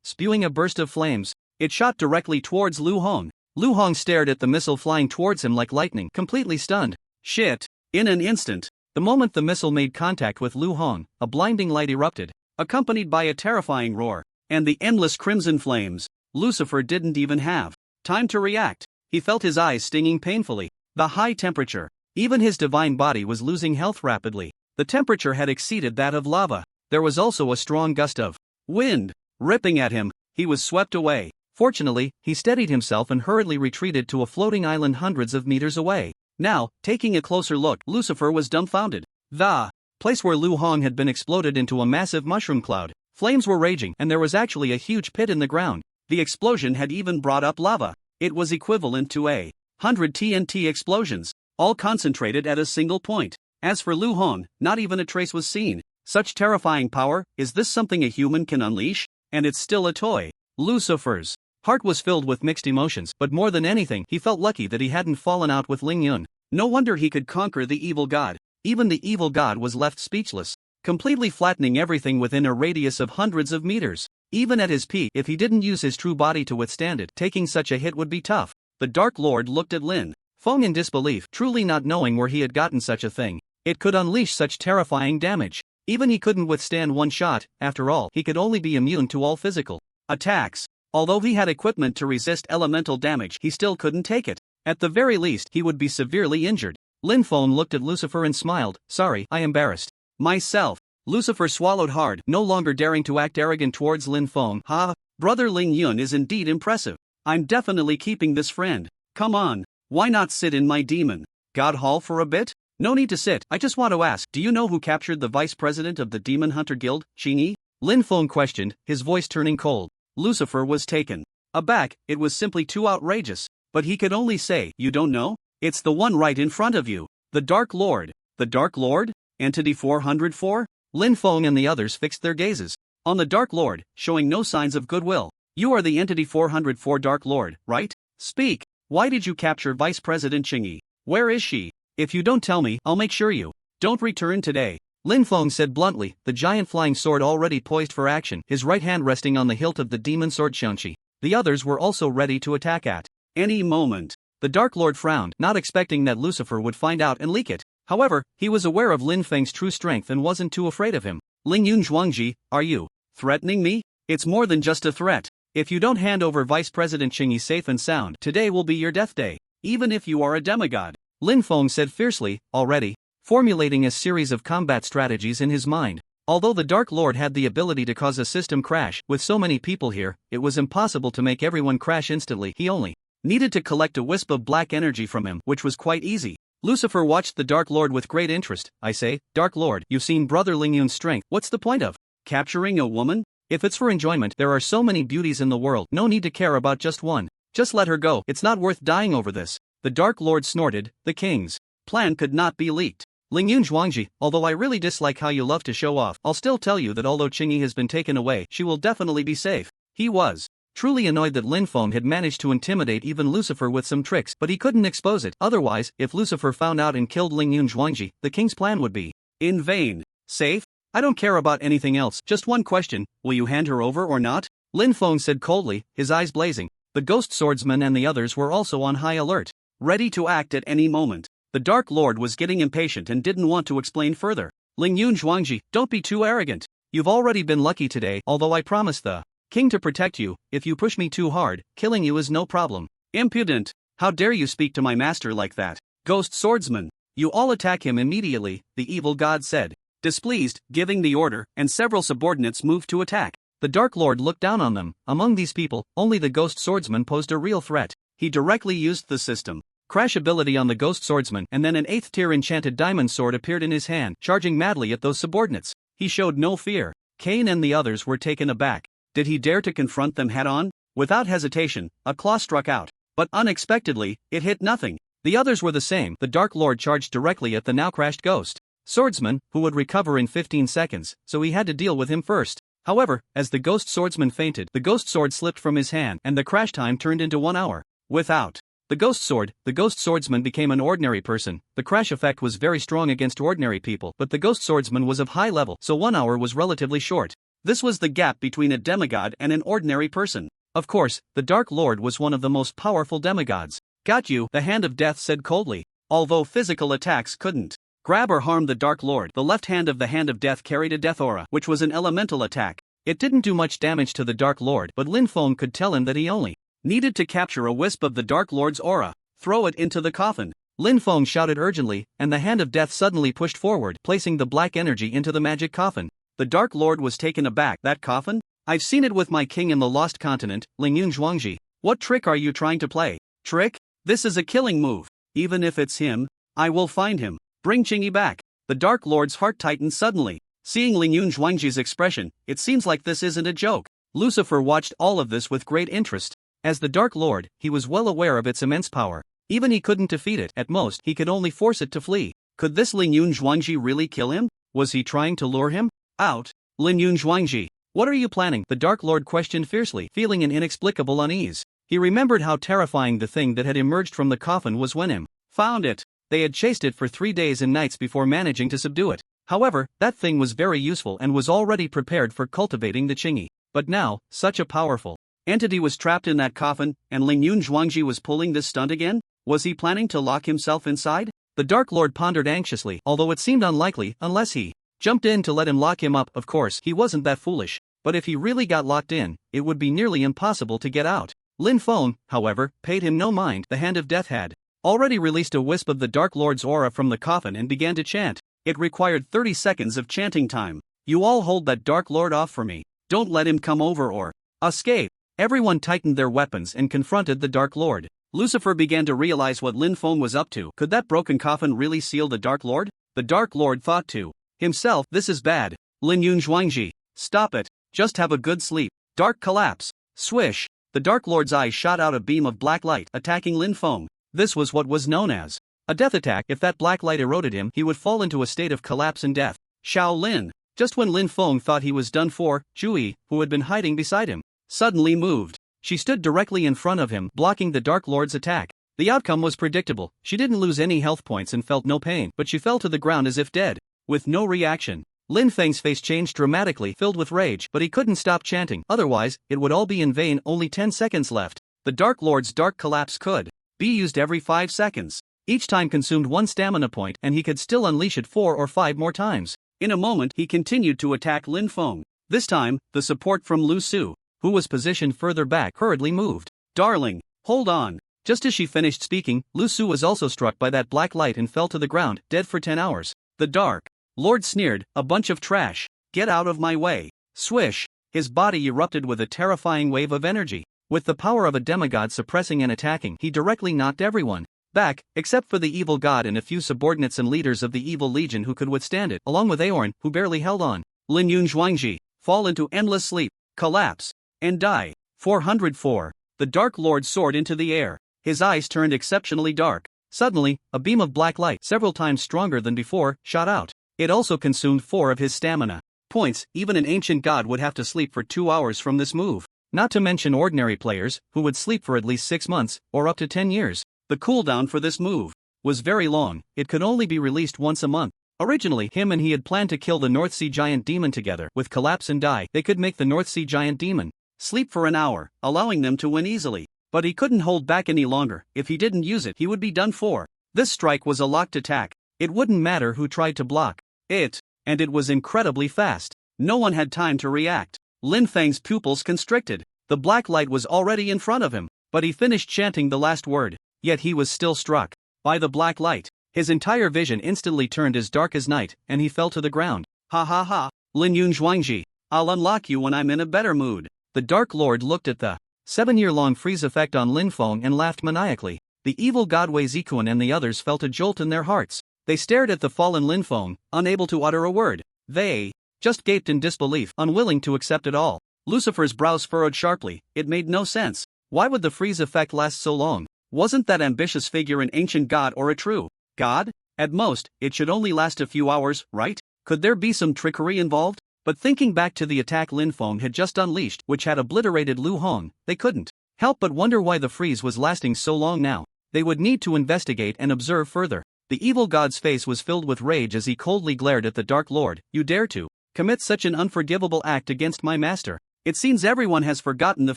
spewing a burst of flames. It shot directly towards Lu Hong. Lu Hong stared at the missile flying towards him like lightning, completely stunned. Shit. In an instant, the moment the missile made contact with Lu Hong, a blinding light erupted, accompanied by a terrifying roar, and the endless crimson flames. Lucifer didn't even have time to react. He felt his eyes stinging painfully. The high temperature. Even his divine body was losing health rapidly. The temperature had exceeded that of lava. There was also a strong gust of wind ripping at him. He was swept away. Fortunately, he steadied himself and hurriedly retreated to a floating island hundreds of meters away. Now, taking a closer look, Lucifer was dumbfounded. The place where Lu Hong had been exploded into a massive mushroom cloud. Flames were raging, and there was actually a huge pit in the ground. The explosion had even brought up lava. It was equivalent to 100 TNT explosions, all concentrated at a single point. As for Lu Hong, not even a trace was seen. Such terrifying power, is this something a human can unleash? And it's still a toy. Lucifer's Heart was filled with mixed emotions, but more than anything, he felt lucky that he hadn't fallen out with Ling Yun. No wonder he could conquer the evil god. Even the evil god was left speechless, completely flattening everything within a radius of hundreds of meters. Even at his peak, if he didn't use his true body to withstand it, taking such a hit would be tough. The Dark Lord looked at Lin Feng in disbelief, truly not knowing where he had gotten such a thing. It could unleash such terrifying damage. Even he couldn't withstand one shot. After all, he could only be immune to all physical attacks. Although he had equipment to resist elemental damage, he still couldn't take it. At the very least, he would be severely injured. Lin Feng looked at Lucifer and smiled. Sorry, I embarrassed myself. Lucifer swallowed hard, no longer daring to act arrogant towards Lin Feng. Ha! Brother Ling Yun is indeed impressive. I'm definitely keeping this friend. Come on, why not sit in my demon god hall for a bit? No need to sit, I just want to ask, do you know who captured the vice president of the Demon Hunter Guild, Qingyi? Lin Feng questioned, his voice turning cold. Lucifer was taken aback, it was simply too outrageous. But he could only say, you don't know? It's the one right in front of you. The Dark Lord. The Dark Lord? Entity 404? Lin Feng and the others fixed their gazes on the Dark Lord, showing no signs of goodwill. You are the Entity 404 Dark Lord, right? Speak. Why did you capture Vice President Qingyi? Where is she? If you don't tell me, I'll make sure you don't return today. Lin Feng said bluntly, the giant flying sword already poised for action, his right hand resting on the hilt of the demon sword Xiangqi. The others were also ready to attack at any moment. The Dark Lord frowned, not expecting that Lucifer would find out and leak it. However, he was aware of Lin Feng's true strength and wasn't too afraid of him. Ling Yun Zhuangji, are you threatening me? It's more than just a threat. If you don't hand over Vice President Qingyi safe and sound, today will be your death day. Even if you are a demigod. Lin Feng said fiercely, already formulating a series of combat strategies in his mind. Although the Dark Lord had the ability to cause a system crash, with so many people here, it was impossible to make everyone crash instantly. He only needed to collect a wisp of black energy from him, which was quite easy. Lucifer watched the Dark Lord with great interest. I say, Dark Lord, you've seen Brother Ling Yun's strength. What's the point of capturing a woman? If it's for enjoyment, there are so many beauties in the world, no need to care about just one. Just let her go, it's not worth dying over this. The Dark Lord snorted, the king's plan could not be leaked. Ling Yun Zhuangji, although I really dislike how you love to show off, I'll still tell you that although Qingyi has been taken away, she will definitely be safe. He was truly annoyed that Lin Feng had managed to intimidate even Lucifer with some tricks, but he couldn't expose it. Otherwise, if Lucifer found out and killed Ling Yun Zhuangji, the king's plan would be in vain. Safe? I don't care about anything else, just one question, will you hand her over or not? Lin Feng said coldly, his eyes blazing. The ghost swordsman and the others were also on high alert, ready to act at any moment. The Dark Lord was getting impatient and didn't want to explain further. Ling Yun Zhuangji, don't be too arrogant. You've already been lucky today, although I promised the king to protect you. If you push me too hard, killing you is no problem. Impudent! How dare you speak to my master like that? Ghost swordsman! You all attack him immediately, the evil god said. Displeased, giving the order, and several subordinates moved to attack. The Dark Lord looked down on them. Among these people, only the ghost swordsman posed a real threat. He directly used the system crash ability on the ghost swordsman, and then an 8th tier enchanted diamond sword appeared in his hand, charging madly at those subordinates. He showed no fear. Cain and the others were taken aback. Did he dare to confront them head-on? Without hesitation, a claw struck out. But unexpectedly, it hit nothing. The others were the same. The Dark Lord charged directly at the now-crashed ghost swordsman, who would recover in 15 seconds, so he had to deal with him first. However, as the ghost swordsman fainted, the ghost sword slipped from his hand, and the crash time turned into 1 hour. Without the ghost swordsman became an ordinary person. The crash effect was very strong against ordinary people, but the ghost swordsman was of high level, so 1 hour was relatively short. This was the gap between a demigod and an ordinary person. Of course, the Dark Lord was one of the most powerful demigods. Got you, the Hand of Death said coldly. Although physical attacks couldn't grab or harm the Dark Lord, the left hand of the Hand of Death carried a death aura, which was an elemental attack. It didn't do much damage to the Dark Lord, but Lin Feng could tell him that he only needed to capture a wisp of the Dark Lord's aura. Throw it into the coffin. Lin Feng shouted urgently, and the Hand of Death suddenly pushed forward, placing the black energy into the magic coffin. The Dark Lord was taken aback. That coffin? I've seen it with my king in the Lost Continent, Ling Yun Zhuangji. What trick are you trying to play? Trick? This is a killing move. Even if it's him, I will find him. Bring Qingyi back. The Dark Lord's heart tightened suddenly. Seeing Ling Yun Zhuangji's expression, it seems like this isn't a joke. Lucifer watched all of this with great interest. As the Dark Lord, he was well aware of its immense power. Even he couldn't defeat it. At most, he could only force it to flee. Could this Ling Yun Zhuangji really kill him? Was he trying to lure him out? Ling Yun Zhuangji, What are you planning? The Dark Lord questioned fiercely, feeling an inexplicable unease. He remembered how terrifying the thing that had emerged from the coffin was when him found it. They had chased it for 3 days and nights before managing to subdue it. However, that thing was very useful and was already prepared for cultivating the Qingyi. But now, such a powerful entity was trapped in that coffin, and Lingyun Zhuangji was pulling this stunt again? Was he planning to lock himself inside? The Dark Lord pondered anxiously, although it seemed unlikely unless he jumped in to let him lock him up. Of course, he wasn't that foolish. But if he really got locked in, it would be nearly impossible to get out. Lin Feng, however, paid him no mind. The Hand of Death had already released a wisp of the Dark Lord's aura from the coffin and began to chant. It required 30 seconds of chanting time. You all hold that Dark Lord off for me. Don't let him come over or escape. Everyone tightened their weapons and confronted the Dark Lord. Lucifer began to realize what Lin Feng was up to. Could that broken coffin really seal the Dark Lord? The Dark Lord thought to himself, this is bad. Lingyun Zhuangji, stop it. Just have a good sleep. Dark collapse. Swish. The Dark Lord's eyes shot out a beam of black light, attacking Lin Feng. This was what was known as a death attack. If that black light eroded him, he would fall into a state of collapse and death. Shaolin. Just when Lin Feng thought he was done for, Zhu Yi, who had been hiding beside him, suddenly moved. She stood directly in front of him, blocking the Dark Lord's attack. The outcome was predictable. She didn't lose any health points and felt no pain, but she fell to the ground as if dead. With no reaction, Lin Feng's face changed dramatically, filled with rage, but he couldn't stop chanting, otherwise, it would all be in vain. Only 10 seconds left. The Dark Lord's dark collapse could be used every 5 seconds. Each time consumed 1 stamina point, and he could still unleash it 4 or 5 more times. In a moment, he continued to attack Lin Feng. This time, the support from Lu Su, who was positioned further back, hurriedly moved. Darling, hold on. Just as she finished speaking, Lu Su was also struck by that black light and fell to the ground, dead for 10 hours. The Dark Lord sneered, a bunch of trash. Get out of my way. Swish. His body erupted with a terrifying wave of energy. With the power of a demigod suppressing and attacking, he directly knocked everyone back, except for the evil god and a few subordinates and leaders of the evil legion who could withstand it, along with Aorn, who barely held on. Lingyun Zhuangji, fall into endless sleep, collapse, and die. 404. The Dark Lord soared into the air. His eyes turned exceptionally dark. Suddenly, a beam of black light, several times stronger than before, shot out. It also consumed 4 of his stamina points. Even an ancient god would have to sleep for 2 hours from this move. Not to mention ordinary players, who would sleep for at least 6 months, or up to 10 years. The cooldown for this move was very long. It could only be released once a month. Originally, him and he had planned to kill the North Sea Giant Demon together. With collapse and die, they could make the North Sea Giant Demon sleep for an hour, allowing them to win easily. But he couldn't hold back any longer. If he didn't use it, he would be done for. This strike was a locked attack. It wouldn't matter who tried to block it, and it was incredibly fast. No one had time to react. Lin Feng's pupils constricted. The black light was already in front of him, but he finished chanting the last word. Yet he was still struck by the black light. His entire vision instantly turned as dark as night, and he fell to the ground. Ha ha ha, Lingyun Zhuangji, I'll unlock you when I'm in a better mood. The Dark Lord looked at the 7-year-long freeze effect on Lin Feng and laughed maniacally. The evil god Wei Zikuan and the others felt a jolt in their hearts. They stared at the fallen Lin Feng, unable to utter a word. They just gaped in disbelief, unwilling to accept it all. Lucifer's brows furrowed sharply. It made no sense. Why would the freeze effect last so long? Wasn't that ambitious figure an ancient god or a true god? At most, it should only last a few hours, right? Could there be some trickery involved? But thinking back to the attack Lin Feng had just unleashed, which had obliterated Lu Hong, they couldn't help but wonder why the freeze was lasting so long now. They would need to investigate and observe further. The evil god's face was filled with rage as he coldly glared at the Dark Lord. You dare to commit such an unforgivable act against my master. It seems everyone has forgotten the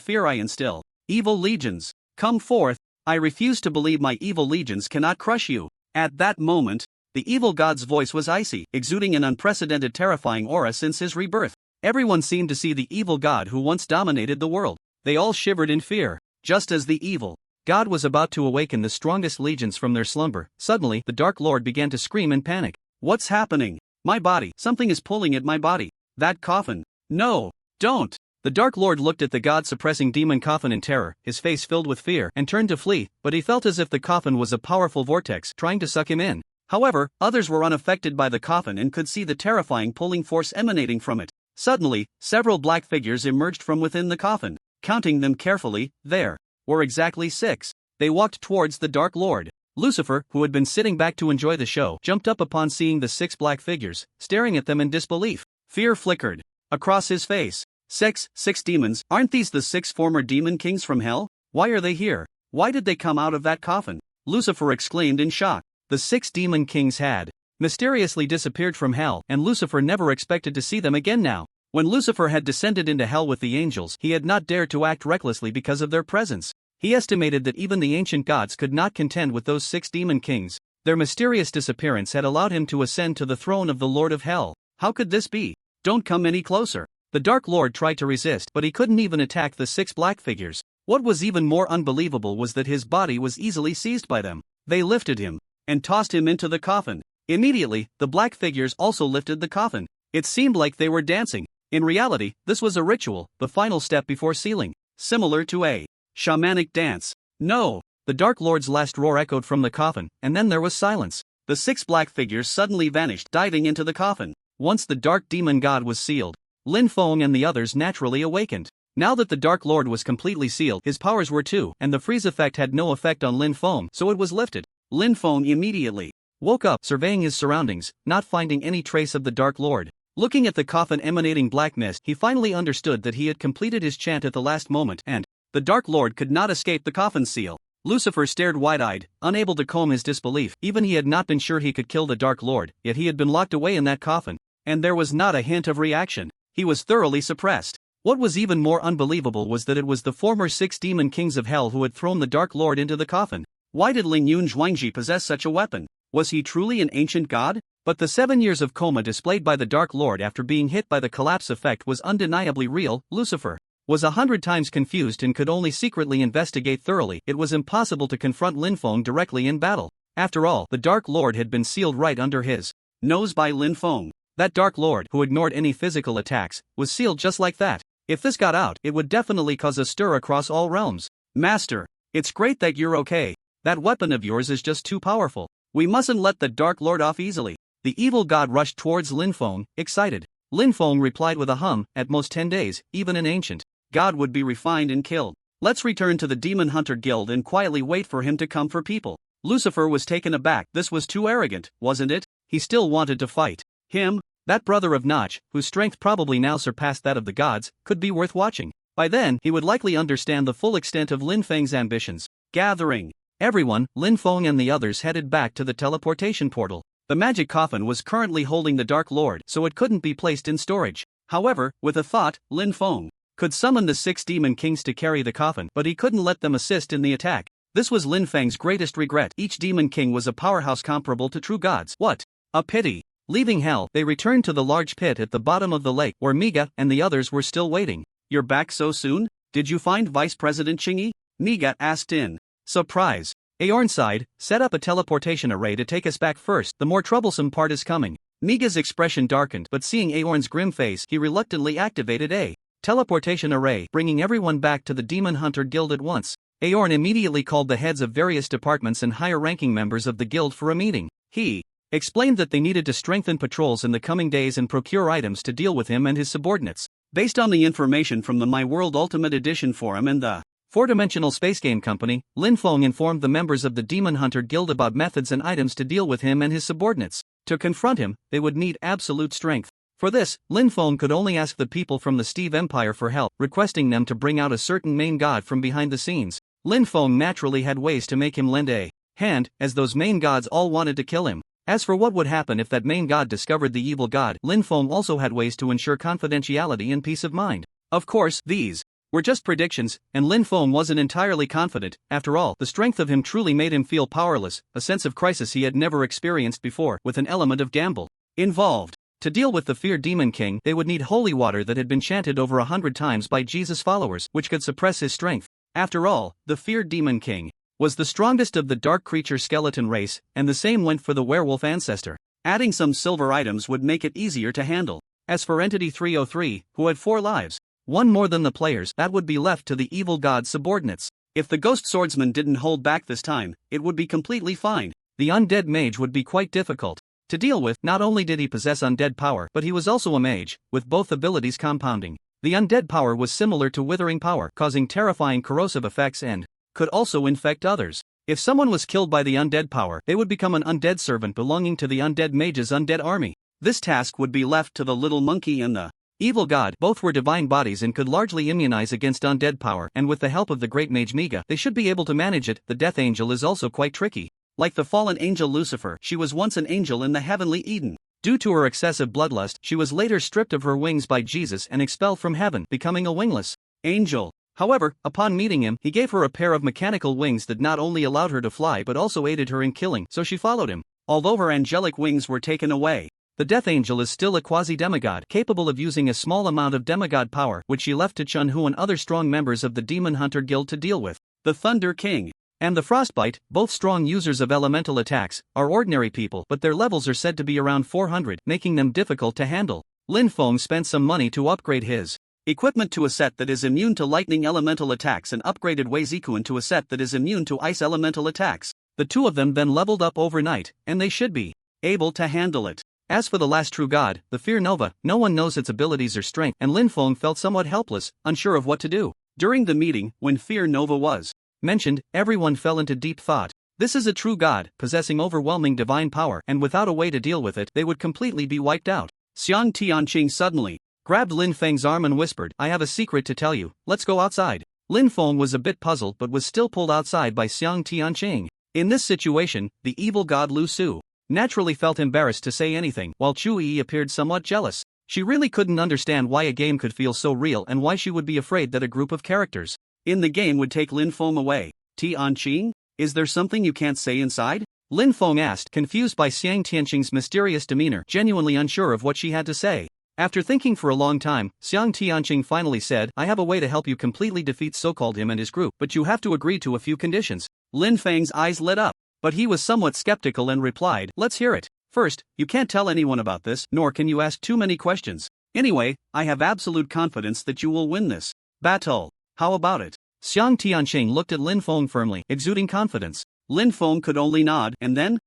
fear I instill. Evil legions, come forth. I refuse to believe my evil legions cannot crush you. At that moment, the evil god's voice was icy, exuding an unprecedented terrifying aura since his rebirth. Everyone seemed to see the evil god who once dominated the world. They all shivered in fear. Just as the evil God was about to awaken the strongest legions from their slumber, suddenly the Dark Lord began to scream in panic. What's happening? My body. Something is pulling at my body. That coffin. No, don't. The Dark Lord looked at the god-suppressing demon coffin in terror, his face filled with fear, and turned to flee, but he felt as if the coffin was a powerful vortex trying to suck him in. However, others were unaffected by the coffin and could see the terrifying pulling force emanating from it. Suddenly, several black figures emerged from within the coffin. Counting them carefully, there were exactly 6. They walked towards the Dark Lord. Lucifer, who had been sitting back to enjoy the show, jumped up upon seeing the 6 black figures, staring at them in disbelief. Fear flickered across his face. Six demons, aren't these the 6 former demon kings from hell? Why are they here? Why did they come out of that coffin? Lucifer exclaimed in shock. The 6 demon kings had mysteriously disappeared from hell, and Lucifer never expected to see them again now. When Lucifer had descended into hell with the angels, he had not dared to act recklessly because of their presence. He estimated that even the ancient gods could not contend with those 6 demon kings. Their mysterious disappearance had allowed him to ascend to the throne of the Lord of Hell. How could this be? Don't come any closer. The Dark Lord tried to resist, but he couldn't even attack the 6 black figures. What was even more unbelievable was that his body was easily seized by them. They lifted him and tossed him into the coffin. Immediately, the black figures also lifted the coffin. It seemed like they were dancing. In reality, this was a ritual, the final step before sealing, similar to a shamanic dance. No! The Dark Lord's last roar echoed from the coffin, and then there was silence. The 6 black figures suddenly vanished, diving into the coffin. Once the Dark Demon God was sealed, Lin Feng and the others naturally awakened. Now that the Dark Lord was completely sealed, his powers were too, and the freeze effect had no effect on Lin Feng, so it was lifted. Lin Feng immediately woke up, surveying his surroundings, not finding any trace of the Dark Lord. Looking at the coffin emanating black mist, he finally understood that he had completed his chant at the last moment, and the Dark Lord could not escape the coffin seal. Lucifer stared wide-eyed, unable to calm his disbelief. Even he had not been sure he could kill the Dark Lord, yet he had been locked away in that coffin, and there was not a hint of reaction. He was thoroughly suppressed. What was even more unbelievable was that it was the former 6 demon kings of hell who had thrown the Dark Lord into the coffin. Why did Ling Yun Zhuangji possess such a weapon? Was he truly an ancient god? But the 7 years of coma displayed by the Dark Lord after being hit by the collapse effect was undeniably real. Lucifer was 100 times confused and could only secretly investigate thoroughly. It was impossible to confront Lin Feng directly in battle. After all, the Dark Lord had been sealed right under his nose by Lin Feng. That Dark Lord, who ignored any physical attacks, was sealed just like that. If this got out, it would definitely cause a stir across all realms. Master, it's great that you're okay. That weapon of yours is just too powerful. We mustn't let the Dark Lord off easily. The evil god rushed towards Lin Feng, excited. Lin Feng replied with a hum, at most 10 days, even an ancient god would be refined and killed. Let's return to the Demon Hunter Guild and quietly wait for him to come for people. Lucifer was taken aback. This was too arrogant, wasn't it? He still wanted to fight. Him, that brother of Notch, whose strength probably now surpassed that of the gods, could be worth watching. By then, he would likely understand the full extent of Lin Feng's ambitions. Gathering everyone, Lin Feng and the others headed back to the teleportation portal. The magic coffin was currently holding the Dark Lord, so it couldn't be placed in storage. However, with a thought, Lin Feng could summon the 6 demon kings to carry the coffin, but he couldn't let them assist in the attack. This was Lin Feng's greatest regret. Each demon king was a powerhouse comparable to true gods. What a pity! Leaving hell, they returned to the large pit at the bottom of the lake, where Miga and the others were still waiting. You're back so soon? Did you find Vice President Qingyi? Miga asked in surprise. Aorn sighed, set up a teleportation array to take us back first. The more troublesome part is coming. Miga's expression darkened, but seeing Aorn's grim face, he reluctantly activated a teleportation array, bringing everyone back to the Demon Hunter Guild at once. Aorn immediately called the heads of various departments and higher-ranking members of the guild for a meeting. He explained that they needed to strengthen patrols in the coming days and procure items to deal with him and his subordinates. Based on the information from the My World Ultimate Edition forum and the Four-Dimensional Space Game Company, Lin Feng informed the members of the Demon Hunter Guild about methods and items to deal with him and his subordinates. To confront him, they would need absolute strength. For this, Lin Feng could only ask the people from the Steve Empire for help, requesting them to bring out a certain main god from behind the scenes. Lin Feng naturally had ways to make him lend a hand, as those main gods all wanted to kill him. As for what would happen if that main god discovered the evil god, Lin Feng also had ways to ensure confidentiality and peace of mind. Of course, these were just predictions, and Lin Feng wasn't entirely confident. After all, the strength of him truly made him feel powerless, a sense of crisis he had never experienced before, with an element of gamble involved. To deal with the feared Demon King, they would need holy water that had been chanted over 100 times by Jesus' followers, which could suppress his strength. After all, the feared Demon King was the strongest of the dark creature skeleton race, and the same went for the werewolf ancestor. Adding some silver items would make it easier to handle. As for Entity 303, who had 4 lives, one more than the players, that would be left to the evil god's subordinates. If the ghost swordsman didn't hold back this time, it would be completely fine. The undead mage would be quite difficult to deal with. Not only did he possess undead power, but he was also a mage, with both abilities compounding. The undead power was similar to withering power, causing terrifying corrosive effects and could also infect others. If someone was killed by the undead power, they would become an undead servant belonging to the undead mage's undead army. This task would be left to the little monkey in the Evil God. Both were divine bodies and could largely immunize against undead power, and with the help of the great mage Miga, they should be able to manage it. The Death Angel is also quite tricky. Like the fallen angel Lucifer, she was once an angel in the heavenly Eden. Due to her excessive bloodlust, she was later stripped of her wings by Jesus and expelled from heaven, becoming a wingless angel. However, upon meeting him, he gave her a pair of mechanical wings that not only allowed her to fly but also aided her in killing, so she followed him. Although her angelic wings were taken away, the Death Angel is still a quasi-demigod, capable of using a small amount of demigod power, which she left to Chun Hu and other strong members of the Demon Hunter Guild to deal with. The Thunder King and the Frostbite, both strong users of elemental attacks, are ordinary people, but their levels are said to be around 400, making them difficult to handle. Lin Feng spent some money to upgrade his equipment to a set that is immune to lightning elemental attacks and upgraded Wei Zikuan to a set that is immune to ice elemental attacks. The two of them then leveled up overnight, and they should be able to handle it. As for the last true god, the Fear Nova, no one knows its abilities or strength, and Lin Feng felt somewhat helpless, unsure of what to do. During the meeting, when Fear Nova was mentioned, everyone fell into deep thought. This is a true god, possessing overwhelming divine power, and without a way to deal with it, they would completely be wiped out. Xiang Tianqing suddenly grabbed Lin Feng's arm and whispered, "I have a secret to tell you, let's go outside." Lin Feng was a bit puzzled but was still pulled outside by Xiang Tianqing. In this situation, the evil god Lu Su naturally felt embarrassed to say anything, while Chu Yi appeared somewhat jealous. She really couldn't understand why a game could feel so real and why she would be afraid that a group of characters in the game would take Lin Feng away. "Tianqing, is there something you can't say inside?" Lin Feng asked, confused by Xiang Tianqing's mysterious demeanor, genuinely unsure of what she had to say. After thinking for a long time, Xiang Tianqing finally said, "I have a way to help you completely defeat so-called him and his group, but you have to agree to a few conditions." Lin Feng's eyes lit up, but he was somewhat skeptical and replied, "Let's hear it. First, you can't tell anyone about this, nor can you ask too many questions. Anyway, I have absolute confidence that you will win this battle. How about it?" Xiang Tianqing looked at Lin Feng firmly, exuding confidence. Lin Feng could only nod, and then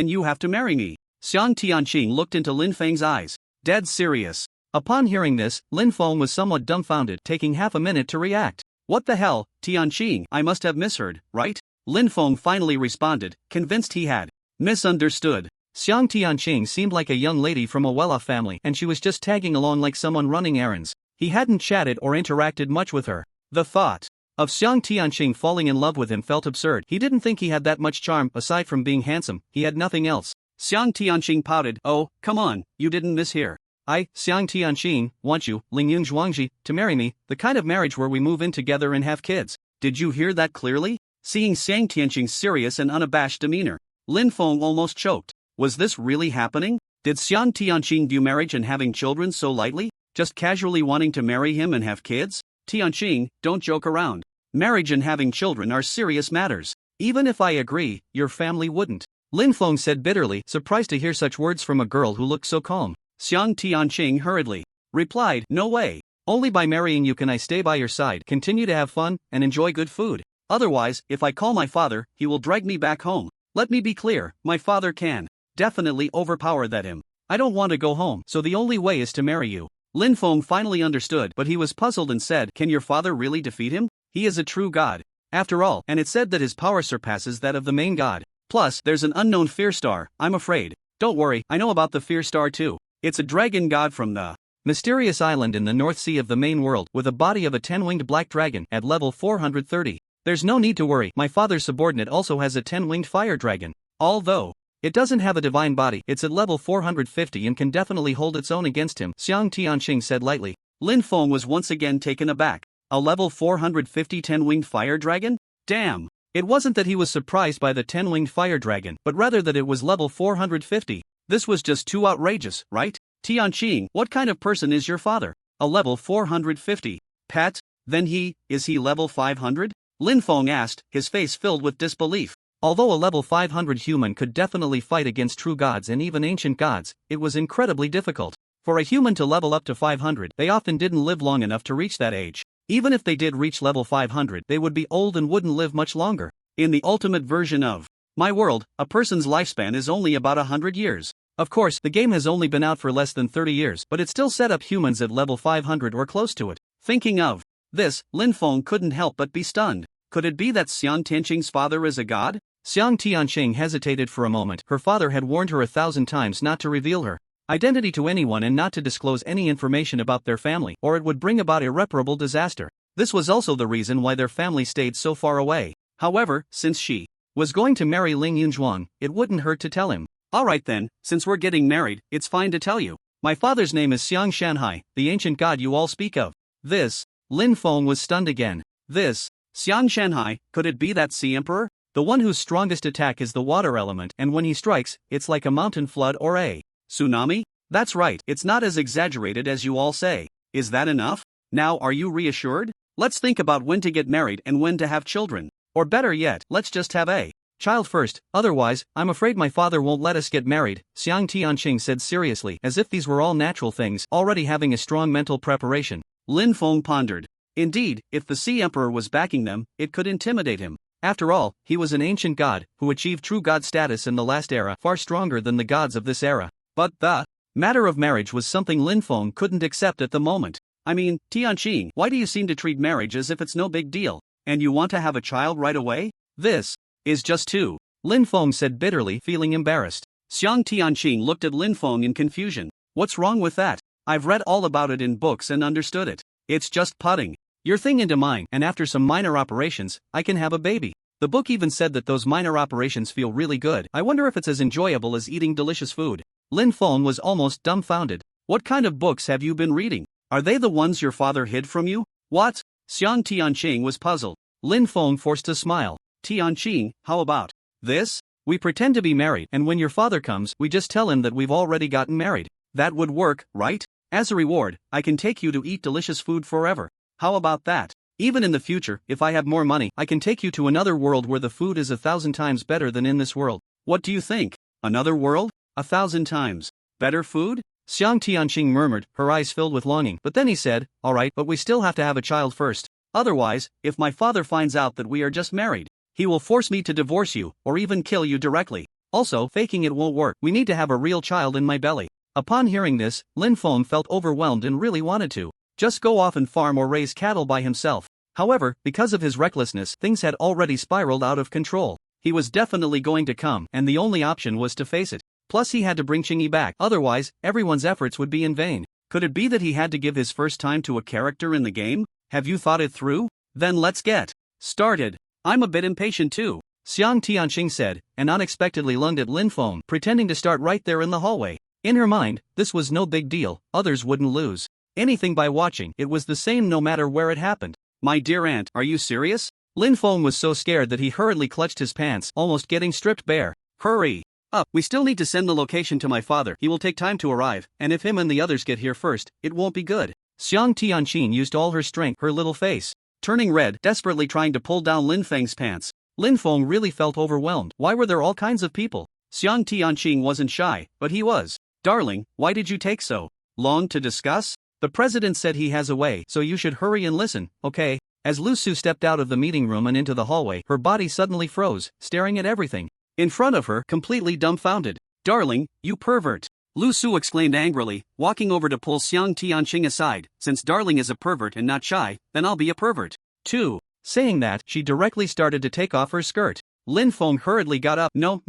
you have to marry me. Xiang Tianqing looked into Lin Feng's eyes, dead serious. Upon hearing this, Lin Feng was somewhat dumbfounded, taking half a minute to react. "What the hell, Tianqing, I must have misheard, right?" Lin Feng finally responded, convinced he had misunderstood. Xiang Tianqing seemed like a young lady from a well-off family, and she was just tagging along like someone running errands. He hadn't chatted or interacted much with her. The thought of Xiang Tianqing falling in love with him felt absurd. He didn't think he had that much charm. Aside from being handsome, he had nothing else. Xiang Tianqing pouted, "Oh, come on, you didn't mishear. I, Xiang Tianqing, want you, Lingyun Zhuangji, to marry me, the kind of marriage where we move in together and have kids. Did you hear that clearly?" Seeing Xiang Tianqing's serious and unabashed demeanor, Lin Feng almost choked. Was this really happening? Did Xiang Tianqing view marriage and having children so lightly, just casually wanting to marry him and have kids? "Tianqing, don't joke around. Marriage and having children are serious matters. Even if I agree, your family wouldn't," Lin Feng said bitterly, surprised to hear such words from a girl who looked so calm. Xiang Tianqing hurriedly replied, "No way. Only by marrying you can I stay by your side, continue to have fun, and enjoy good food. Otherwise, if I call my father, he will drag me back home. Let me be clear, my father can definitely overpower that him. I don't want to go home, so the only way is to marry you." Lin Feng finally understood, but he was puzzled and said, "Can your father really defeat him? He is a true god, after all, and it's said that his power surpasses that of the main god. Plus, there's an unknown Fear Star, I'm afraid." "Don't worry, I know about the Fear Star too. It's a dragon god from the mysterious island in the North Sea of the main world, with a body of a 10-winged black dragon, at level 430. There's no need to worry, my father's subordinate also has a 10-winged fire dragon. Although it doesn't have a divine body, it's at level 450 and can definitely hold its own against him," Xiang Tianqing said lightly. Lin Feng was once again taken aback. A level 450 10-winged fire dragon? Damn! It wasn't that he was surprised by the 10-winged fire dragon, but rather that it was level 450. This was just too outrageous, right? "Tianqing, what kind of person is your father? A level 450. Pet? Then is he level 500? Lin Feng asked, his face filled with disbelief. Although a level 500 human could definitely fight against true gods and even ancient gods, it was incredibly difficult. For a human to level up to 500, they often didn't live long enough to reach that age. Even if they did reach level 500, they would be old and wouldn't live much longer. In the ultimate version of my world, a person's lifespan is only about 100 years. Of course, the game has only been out for less than 30 years, but it still set up humans at level 500 or close to it. Thinking of this, Lin Feng couldn't help but be stunned. Could it be that Xiang Tianqing's father is a god? Xiang Tianqing hesitated for a moment. Her father had warned her 1,000 times not to reveal her identity to anyone and not to disclose any information about their family, or it would bring about irreparable disaster. This was also the reason why their family stayed so far away. However, since she was going to marry Ling Yunzhuang, it wouldn't hurt to tell him. Alright then, since we're getting married, it's fine to tell you. My father's name is Xiang Shanhai, the ancient god you all speak of. This, Lin Feng was stunned again. This, Xiang Shanhai, could it be that sea emperor? The one whose strongest attack is the water element, and when he strikes, it's like a mountain flood or a tsunami? That's right, it's not as exaggerated as you all say. Is that enough? Now are you reassured? Let's think about when to get married and when to have children. Or better yet, let's just have a child first, otherwise, I'm afraid my father won't let us get married, Xiang Tianqing said seriously, as if these were all natural things, already having a strong mental preparation. Lin Feng pondered. Indeed, if the Sea Emperor was backing them, it could intimidate him. After all, he was an ancient god, who achieved true god status in the last era, far stronger than the gods of this era. But the matter of marriage was something Lin Feng couldn't accept at the moment. I mean, Tianqing, why do you seem to treat marriage as if it's no big deal? And you want to have a child right away? This is just too. Lin Feng said bitterly, feeling embarrassed. Xiang Tianqing looked at Lin Feng in confusion. What's wrong with that? I've read all about it in books and understood it. It's just putting your thing into mine, and after some minor operations, I can have a baby. The book even said that those minor operations feel really good. I wonder if it's as enjoyable as eating delicious food. Lin Feng was almost dumbfounded. What kind of books have you been reading? Are they the ones your father hid from you? What? Xiang Tianqing was puzzled. Lin Feng forced a smile. Tianqing, how about this? We pretend to be married, and when your father comes, we just tell him that we've already gotten married. That would work, right? As a reward, I can take you to eat delicious food forever. How about that? Even in the future, if I have more money, I can take you to another world where the food is 1,000 times better than in this world. What do you think? Another world? 1,000 times better food? Xiang Tianqing murmured, her eyes filled with longing, but then he said, alright, but we still have to have a child first. Otherwise, if my father finds out that we are just married, he will force me to divorce you, or even kill you directly. Also, faking it won't work. We need to have a real child in my belly. Upon hearing this, Lin Feng felt overwhelmed and really wanted to just go off and farm or raise cattle by himself. However, because of his recklessness, things had already spiraled out of control. He was definitely going to come, and the only option was to face it. Plus he had to bring Qingyi back, otherwise, everyone's efforts would be in vain. Could it be that he had to give his first time to a character in the game? Have you thought it through? Then let's get started. I'm a bit impatient too, Xiang Tianqing said, and unexpectedly lunged at Lin Feng, pretending to start right there in the hallway. In her mind, this was no big deal, others wouldn't lose anything by watching, it was the same no matter where it happened. My dear aunt, are you serious? Lin Feng was so scared that he hurriedly clutched his pants, almost getting stripped bare. Hurry up, we still need to send the location to my father, he will take time to arrive, and if him and the others get here first, it won't be good. Xiang Tianqing used all her strength, her little face turning red, desperately trying to pull down Lin Feng's pants. Lin Feng really felt overwhelmed. Why were there all kinds of people? Xiang Tianqing wasn't shy, but he was. Darling, why did you take so long to discuss? The president said he has a way, so you should hurry and listen, okay? As Lu Su stepped out of the meeting room and into the hallway, her body suddenly froze, staring at everything in front of her, completely dumbfounded. Darling, you pervert! Lu Su exclaimed angrily, walking over to pull Xiang Tianqing aside. Since Darling is a pervert and not shy, then I'll be a pervert too. Saying that, she directly started to take off her skirt. Lin Feng hurriedly got up. No,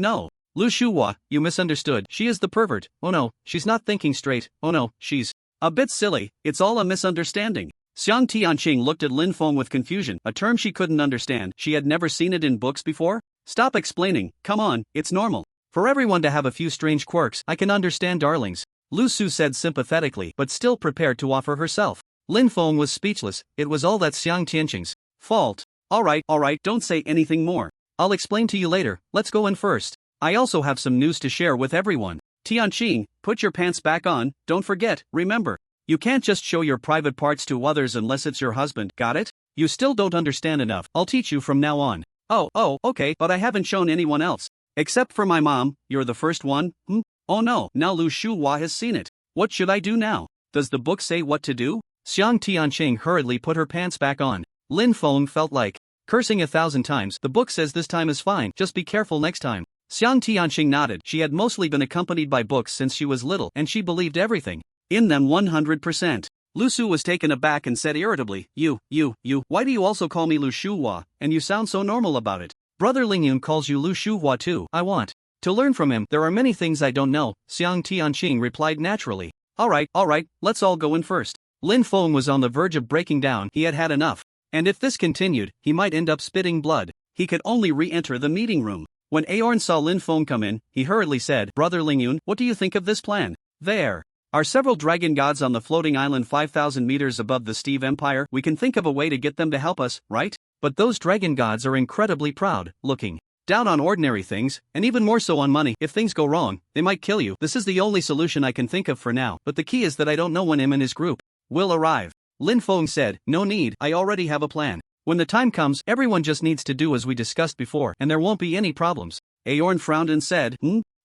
Lu Shuhua, you misunderstood. She is the pervert. Oh no, she's not thinking straight. Oh no, she's a bit silly. It's all a misunderstanding. Xiang Tianqing looked at Lin Feng with confusion, a term she couldn't understand. She had never seen it in books before. Stop explaining, come on, it's normal for everyone to have a few strange quirks. I can understand, darlings, Lu Su said sympathetically, but still prepared to offer herself. Lin Feng was speechless. It was all that Xiang Tianqing's fault. Alright, don't say anything more. I'll explain to you later, let's go in first. I also have some news to share with everyone. Tianqing, put your pants back on, don't forget, remember. You can't just show your private parts to others unless it's your husband, got it? You still don't understand enough, I'll teach you from now on. Oh, okay, but I haven't shown anyone else. Except for my mom, you're the first one, Oh no, now Lu Shuhua has seen it. What should I do now? Does the book say what to do? Xiang Tianqing hurriedly put her pants back on. Lin Feng felt like cursing 1,000 times. The book says this time is fine, just be careful next time. Xiang Tianqing nodded. She had mostly been accompanied by books since she was little, and she believed everything in them 100%. Lu Su was taken aback and said irritably, You, why do you also call me Lu Shuhua, and you sound so normal about it? Brother Lingyun calls you Lu Shuhua too. I want To learn from him, there are many things I don't know, Xiang Tianqing replied naturally. Alright, let's all go in first. Lin Feng was on the verge of breaking down, he had had enough. And if this continued, he might end up spitting blood. He could only re-enter the meeting room. When Aorn saw Lin Feng come in, he hurriedly said, Brother Lingyun, what do you think of this plan? There are several dragon gods on the floating island 5,000 meters above the Steve Empire. We can think of a way to get them to help us, right? But those dragon gods are incredibly proud, looking down on ordinary things, and even more so on money. If things go wrong, they might kill you. This is the only solution I can think of for now, but the key is that I don't know when him and his group will arrive. Lin Feng said, no need, I already have a plan. When the time comes, everyone just needs to do as we discussed before, and there won't be any problems. Aorn frowned and said,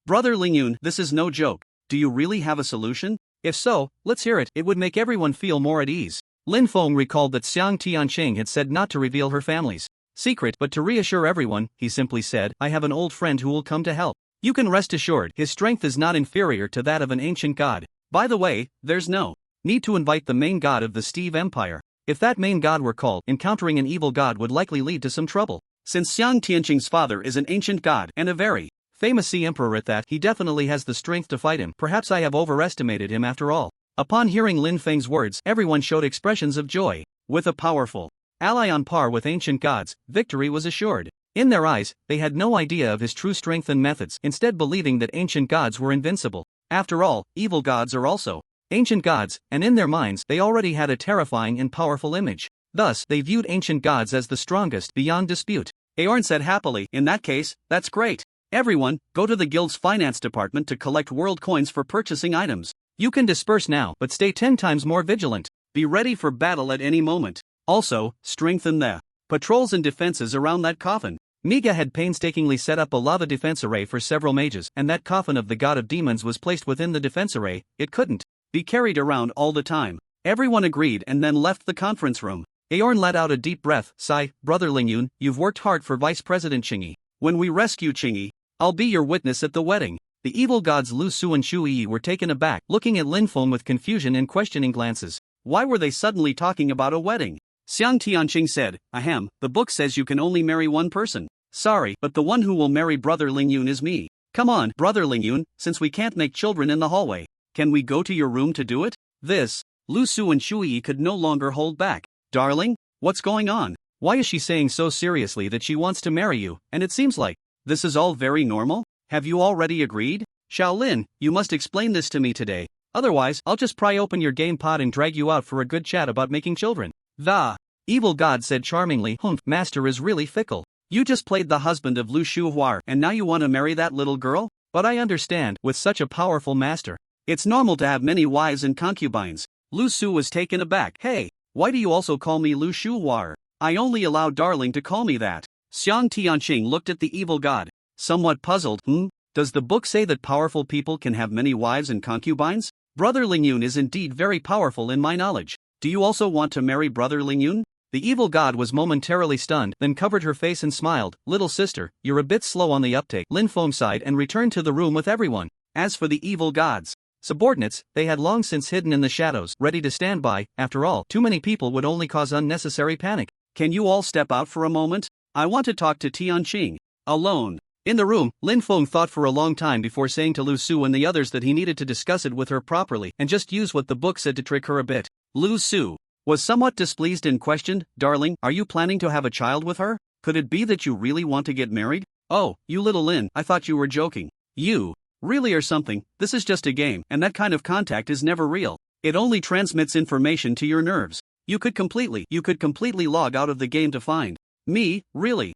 Brother Lingyun, this is no joke. Do you really have a solution? If so, let's hear it. It would make everyone feel more at ease. Lin Feng recalled that Xiang Tianqing had said not to reveal her family's secret, but to reassure everyone, he simply said, I have an old friend who will come to help. You can rest assured, his strength is not inferior to that of an ancient god. By the way, there's no need to invite the main god of the Steve Empire. If that main god were called, encountering an evil god would likely lead to some trouble. Since Xiang Tianqing's father is an ancient god, and a very famous Sea Emperor at that, he definitely has the strength to fight him. Perhaps I have overestimated him after all. Upon hearing Lin Feng's words, everyone showed expressions of joy. With a powerful ally on par with ancient gods, victory was assured. In their eyes, they had no idea of his true strength and methods, instead believing that ancient gods were invincible. After all, evil gods are also ancient gods, and in their minds, they already had a terrifying and powerful image. Thus, they viewed ancient gods as the strongest, beyond dispute. Aorn said happily, in that case, that's great. Everyone, go to the guild's finance department to collect world coins for purchasing items. You can disperse now, but stay 10 times more vigilant. Be ready for battle at any moment. Also, strengthen the patrols and defenses around that coffin. Miga had painstakingly set up a lava defense array for several mages, and that coffin of the god of demons was placed within the defense array. It couldn't be carried around all the time. Everyone agreed and then left the conference room. Aorn let out a deep breath, sigh, Brother Lingyun, you've worked hard for Vice President Qingyi. When we rescue Qingyi, I'll be your witness at the wedding. The evil gods Lu Su and Shu Yi were taken aback, looking at Lin Feng with confusion and questioning glances. Why were they suddenly talking about a wedding? Xiang Tianqing said, Ahem, the book says you can only marry one person. Sorry, but the one who will marry Brother Lingyun is me. Come on, Brother Lingyun, since we can't make children in the hallway, can we go to your room to do it? This, Lu Su and Shu Yi could no longer hold back. Darling, what's going on? Why is she saying so seriously that she wants to marry you, and it seems like this is all very normal? Have you already agreed? Shaolin, you must explain this to me today. Otherwise, I'll just pry open your game pod and drag you out for a good chat about making children. The evil god said charmingly, Master is really fickle. You just played the husband of Lu Shuhuar and now you want to marry that little girl? But I understand, with such a powerful master, it's normal to have many wives and concubines. Lu Su was taken aback. Hey, why do you also call me Lu Shuhuar? I only allow Darling to call me that. Xiang Tianqing looked at the evil god, somewhat puzzled. Does the book say that powerful people can have many wives and concubines? Brother Lingyun is indeed very powerful in my knowledge. Do you also want to marry Brother Lingyun? The evil god was momentarily stunned, then covered her face and smiled. Little sister, you're a bit slow on the uptake. Lin Feng sighed and returned to the room with everyone. As for the evil god's subordinates, they had long since hidden in the shadows, ready to stand by. After all, too many people would only cause unnecessary panic. Can you all step out for a moment? I want to talk to Tianqing alone. In the room, Lin Feng thought for a long time before saying to Lu Su and the others that he needed to discuss it with her properly and just use what the book said to trick her a bit. Lu Su was somewhat displeased and questioned, Darling, are you planning to have a child with her? Could it be that you really want to get married? Oh, you little Lin, I thought you were joking. You really are something. This is just a game, and that kind of contact is never real. It only transmits information to your nerves. You could completely log out of the game to find me, really.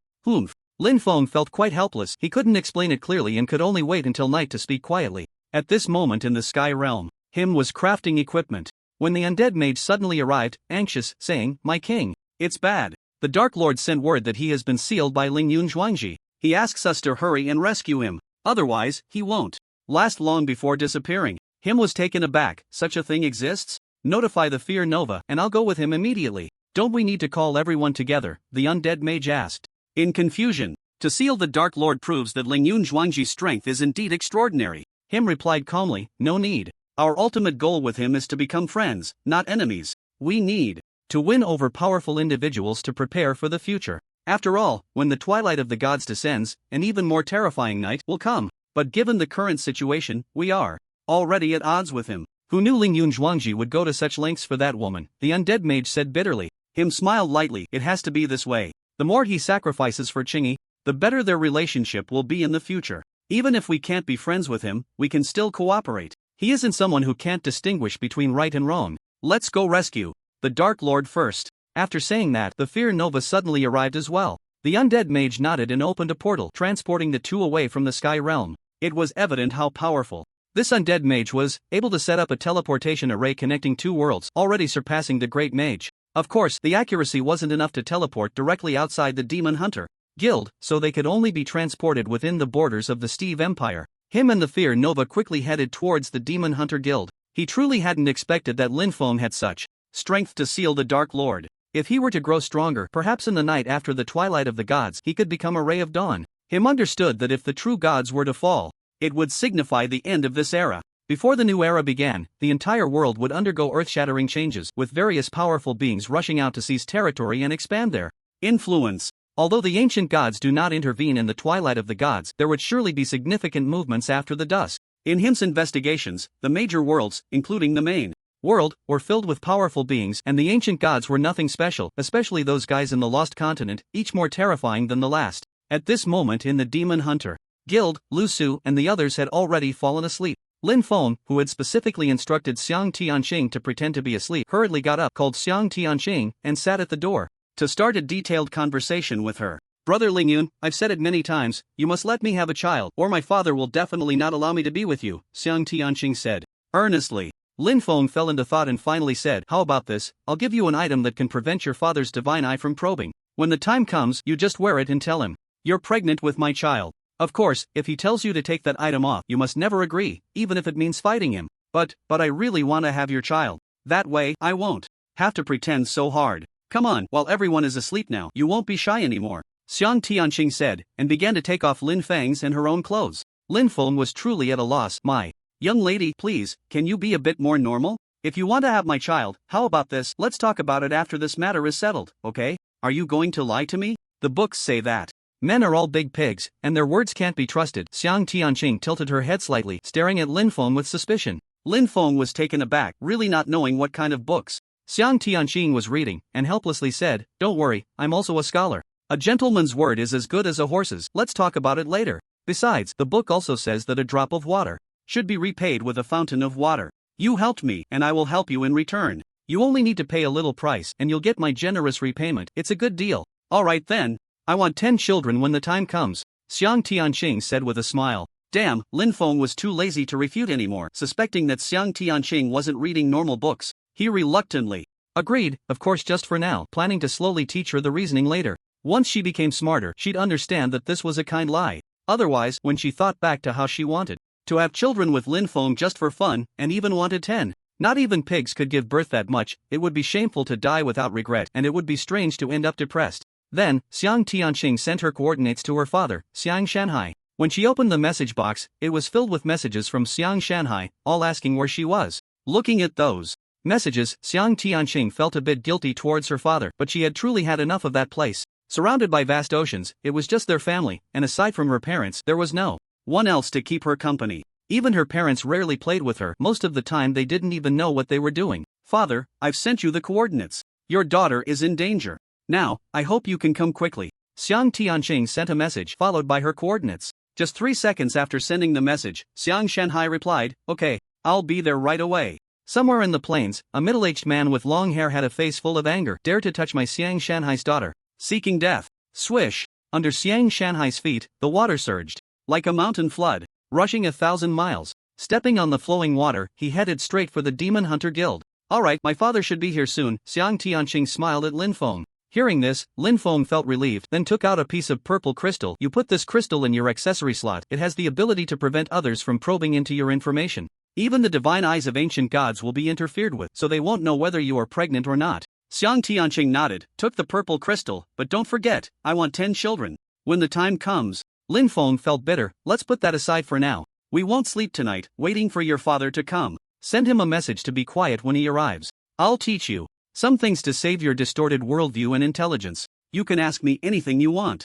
Lin Feng felt quite helpless. He couldn't explain it clearly and could only wait until night to speak quietly. At this moment in the Sky Realm, Him was crafting equipment when the undead mage suddenly arrived, anxious, saying, My king, it's bad. The Dark Lord sent word that he has been sealed by Lingyun Zhuangji. He asks us to hurry and rescue him. Otherwise, he won't last long before disappearing. Him was taken aback. Such a thing exists? Notify the Fear Nova, and I'll go with him immediately. Don't we need to call everyone together? The undead mage asked. In confusion, to seal the Dark Lord proves that Lingyun Zhuangji's strength is indeed extraordinary. Him replied calmly, no need. Our ultimate goal with him is to become friends, not enemies. We need to win over powerful individuals to prepare for the future. After all, when the twilight of the gods descends, an even more terrifying night will come. but given the current situation, we are already at odds with him. Who knew Ling Yun Zhuangji would go to such lengths for that woman? The undead mage said bitterly. Him smiled lightly. It has to be this way. The more he sacrifices for Qingyi, the better their relationship will be in the future. Even if we can't be friends with him, we can still cooperate. He isn't someone who can't distinguish between right and wrong. Let's go rescue the Dark Lord first. After saying that, the Fear Nova suddenly arrived as well. The undead mage nodded and opened a portal, transporting the two away from the Sky Realm. It was evident how powerful this undead mage was, able to set up a teleportation array connecting two worlds, already surpassing the Great Mage. Of course, the accuracy wasn't enough to teleport directly outside the Demon Hunter Guild, so they could only be transported within the borders of the Steve Empire. Him and the Fear Nova quickly headed towards the Demon Hunter Guild. He truly hadn't expected that Lin Feng had such strength to seal the Dark Lord. If he were to grow stronger, perhaps in the night after the twilight of the gods, he could become a ray of dawn. Him understood that if the true gods were to fall, it would signify the end of this era. Before the new era began, the entire world would undergo earth-shattering changes, with various powerful beings rushing out to seize territory and expand their influence. Although the ancient gods do not intervene in the twilight of the gods, there would surely be significant movements after the dusk. In Him's investigations, the major worlds, including the main world, were filled with powerful beings, and the ancient gods were nothing special, especially those guys in the Lost Continent, each more terrifying than the last. At this moment in the Demon Hunter Guild, Lu Su and the others had already fallen asleep. Lin Feng, who had specifically instructed Xiang Tianqing to pretend to be asleep, hurriedly got up, called Xiang Tianqing, and sat at the door to start a detailed conversation with her. Brother Ling Yun, I've said it many times, you must let me have a child, or my father will definitely not allow me to be with you, Xiang Tianqing said earnestly. Lin Feng fell into thought and finally said, how about this, I'll give you an item that can prevent your father's divine eye from probing. When the time comes, you just wear it and tell him you're pregnant with my child. Of course, if he tells you to take that item off, you must never agree, even if it means fighting him. But I really want to have your child. That way, I won't have to pretend so hard. Come on, while everyone is asleep now, you won't be shy anymore, Xiang Tianqing said, and began to take off Lin Feng's and her own clothes. Lin Feng was truly at a loss. My young lady, please, can you be a bit more normal? If you want to have my child, how about this? Let's talk about it after this matter is settled, okay? Are you going to lie to me? The books say that men are all big pigs, and their words can't be trusted. Xiang Tianqing tilted her head slightly, staring at Lin Feng with suspicion. Lin Feng was taken aback, really not knowing what kind of books Xiang Tianqing was reading, and helplessly said, don't worry, I'm also a scholar. A gentleman's word is as good as a horse's. Let's talk about it later. Besides, the book also says that a drop of water should be repaid with a fountain of water. You helped me, and I will help you in return. You only need to pay a little price, and you'll get my generous repayment. It's a good deal. Alright then. I want 10 children when the time comes, Xiang Tianqing said with a smile. Damn, Lin Feng was too lazy to refute anymore. Suspecting that Xiang Tianqing wasn't reading normal books, he reluctantly agreed, of course just for now, planning to slowly teach her the reasoning later. Once she became smarter, she'd understand that this was a kind lie. Otherwise, when she thought back to how she wanted to have children with Lin Feng just for fun, and even wanted 10. Not even pigs could give birth that much, it would be shameful to die without regret, and it would be strange to end up depressed. Then, Xiang Tianqing sent her coordinates to her father, Xiang Shanhai. When she opened the message box, it was filled with messages from Xiang Shanhai, all asking where she was. Looking at those messages, Xiang Tianqing felt a bit guilty towards her father, but she had truly had enough of that place. Surrounded by vast oceans, it was just their family, and aside from her parents, there was no one else to keep her company. Even her parents rarely played with her, most of the time they didn't even know what they were doing. Father, I've sent you the coordinates. Your daughter is in danger. Now, I hope you can come quickly. Xiang Tianqing sent a message, followed by her coordinates. Just 3 seconds after sending the message, Xiang Shanhai replied, okay, I'll be there right away. Somewhere in the plains, a middle-aged man with long hair had a face full of anger. Dare to touch my Xiang Shanhai's daughter. Seeking death. Swish. Under Xiang Shanhai's feet, the water surged like a mountain flood, rushing 1,000 miles. Stepping on the flowing water, he headed straight for the Demon Hunter Guild. Alright, my father should be here soon, Xiang Tianqing smiled at Lin Feng. Hearing this, Lin Feng felt relieved, then took out a piece of purple crystal. You put this crystal in your accessory slot. It has the ability to prevent others from probing into your information. Even the divine eyes of ancient gods will be interfered with, so they won't know whether you are pregnant or not. Xiang Tianqing nodded, took the purple crystal, but don't forget, I want 10 children. When the time comes. Lin Feng felt bitter. Let's put that aside for now. We won't sleep tonight, waiting for your father to come. Send him a message to be quiet when he arrives. I'll teach you some things to save your distorted worldview and intelligence. You can ask me anything you want.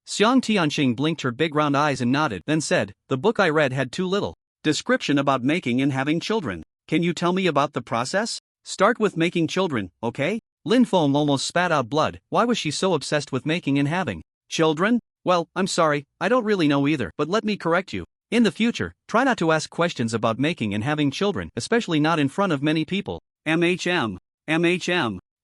Xiang Tianqing blinked her big round eyes and nodded, then said, "The book I read had too little description about making and having children. Can you tell me about the process? Start with making children, okay?" Lin Feng almost spat out blood. Why was she so obsessed with making and having children? Well, I'm sorry, I don't really know either, but let me correct you. In the future, try not to ask questions about making and having children, especially not in front of many people. MHM.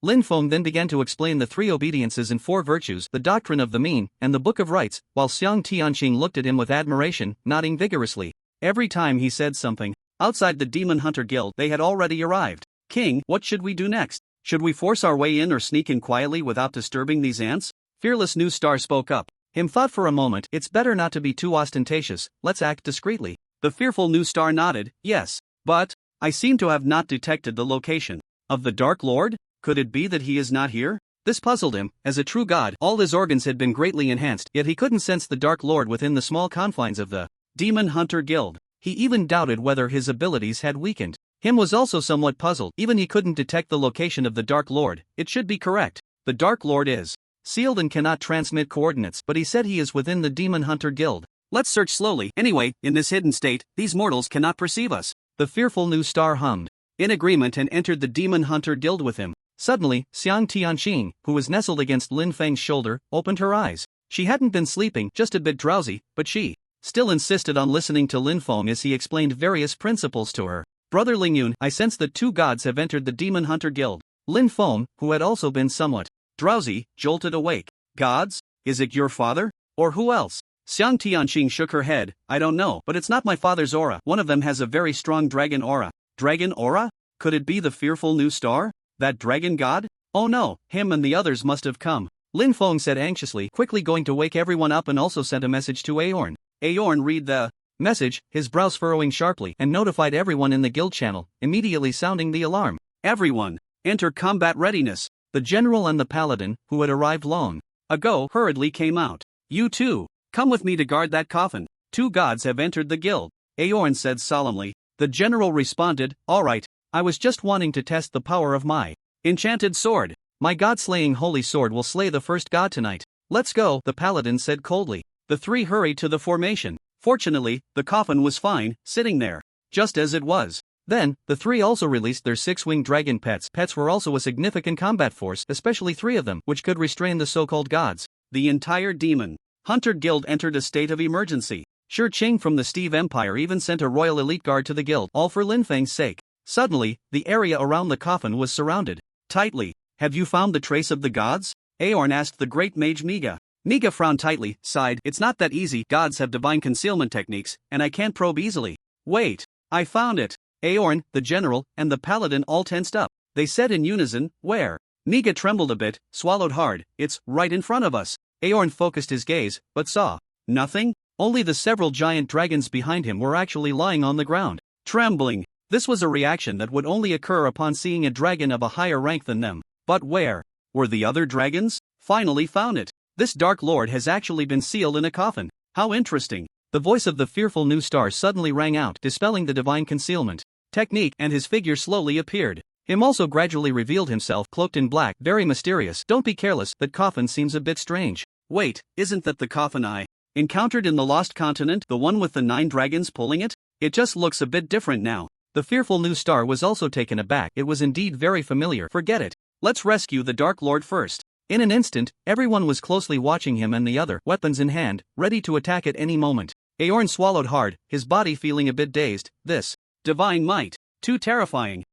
Lin Feng then began to explain the 3 obediences and 4 virtues, the doctrine of the mean, and the Book of Rights, while Xiang Tianqing looked at him with admiration, nodding vigorously. Every time he said something, outside the Demon Hunter Guild they had already arrived. "King, what should we do next? Should we force our way in or sneak in quietly without disturbing these ants?" Fearless New Star spoke up. Him thought for a moment, "It's better not to be too ostentatious, let's act discreetly." The fearful New Star nodded, "Yes, but I seem to have not detected the location of the Dark Lord. Could it be that he is not here?" This puzzled him. As a true god, all his organs had been greatly enhanced, yet he couldn't sense the Dark Lord within the small confines of the Demon Hunter Guild. He even doubted whether his abilities had weakened. Him was also somewhat puzzled. Even he couldn't detect the location of the Dark Lord. It should be correct. The Dark Lord is sealed and cannot transmit coordinates, but he said he is within the Demon Hunter Guild. Let's search slowly. Anyway, in this hidden state, these mortals cannot perceive us. The fearful New Star hummed in agreement and entered the Demon Hunter Guild with him. Suddenly, Xiang Tianqing, who was nestled against Lin Feng's shoulder, opened her eyes. She hadn't been sleeping, just a bit drowsy, but she still insisted on listening to Lin Feng as he explained various principles to her. "Brother Lingyun, I sense that 2 gods have entered the Demon Hunter Guild." Lin Feng, who had also been somewhat drowsy, jolted awake. "Gods? Is it your father? Or who else?" Xiang Tianqing shook her head. "I don't know, but it's not my father's aura. One of them has a very strong dragon aura." Dragon aura? Could it be the fearful New Star? That dragon god? "Oh no, him and the others must have come," Lin Feng said anxiously, quickly going to wake everyone up, and also sent a message to Aorn. Aorn read the message, his brows furrowing sharply, and notified everyone in the guild channel, immediately sounding the alarm. "Everyone, enter combat readiness." The general and the paladin, who had arrived long ago, hurriedly came out. "You too, come with me to guard that coffin. 2 gods have entered the guild," Aorn said solemnly. The general responded, "All right. I was just wanting to test the power of my enchanted sword. My god-slaying holy sword will slay the first god tonight." "Let's go," the paladin said coldly. The 3 hurried to the formation. Fortunately, the coffin was fine, sitting there, just as it was. Then, the 3 also released their 6-winged dragon pets. Pets were also a significant combat force, especially 3 of them, which could restrain the so-called gods. The entire Demon Hunter Guild entered a state of emergency. Shi Qing from the Steve Empire even sent a royal elite guard to the guild, all for Lin Feng's sake. Suddenly, the area around the coffin was surrounded tightly. "Have you found the trace of the gods?" Aorn asked the great mage Miga. Miga frowned tightly, sighed, "It's not that easy. Gods have divine concealment techniques, and I can't probe easily." "Wait, I found it." Aorn, the general, and the paladin all tensed up. They said in unison, "Where?" Miga trembled a bit, swallowed hard. "It's right in front of us." Aorn focused his gaze, but saw nothing. Only the several giant dragons behind him were actually lying on the ground, trembling. This was a reaction that would only occur upon seeing a dragon of a higher rank than them. But where were the other dragons? Finally found it. This Dark Lord has actually been sealed in a coffin. How interesting. The voice of the fearful New Star suddenly rang out, dispelling the divine concealment technique, and his figure slowly appeared. Him also gradually revealed himself, cloaked in black, very mysterious. "Don't be careless, that coffin seems a bit strange." "Wait, isn't that the coffin I encountered in the Lost Continent, the one with the 9 dragons pulling it? It just looks a bit different now." The fearful New Star was also taken aback. It was indeed very familiar. "Forget it. Let's rescue the Dark Lord first." In an instant, everyone was closely watching him and the other, weapons in hand, ready to attack at any moment. Aorn swallowed hard, his body feeling a bit dazed. This divine might, too terrifying.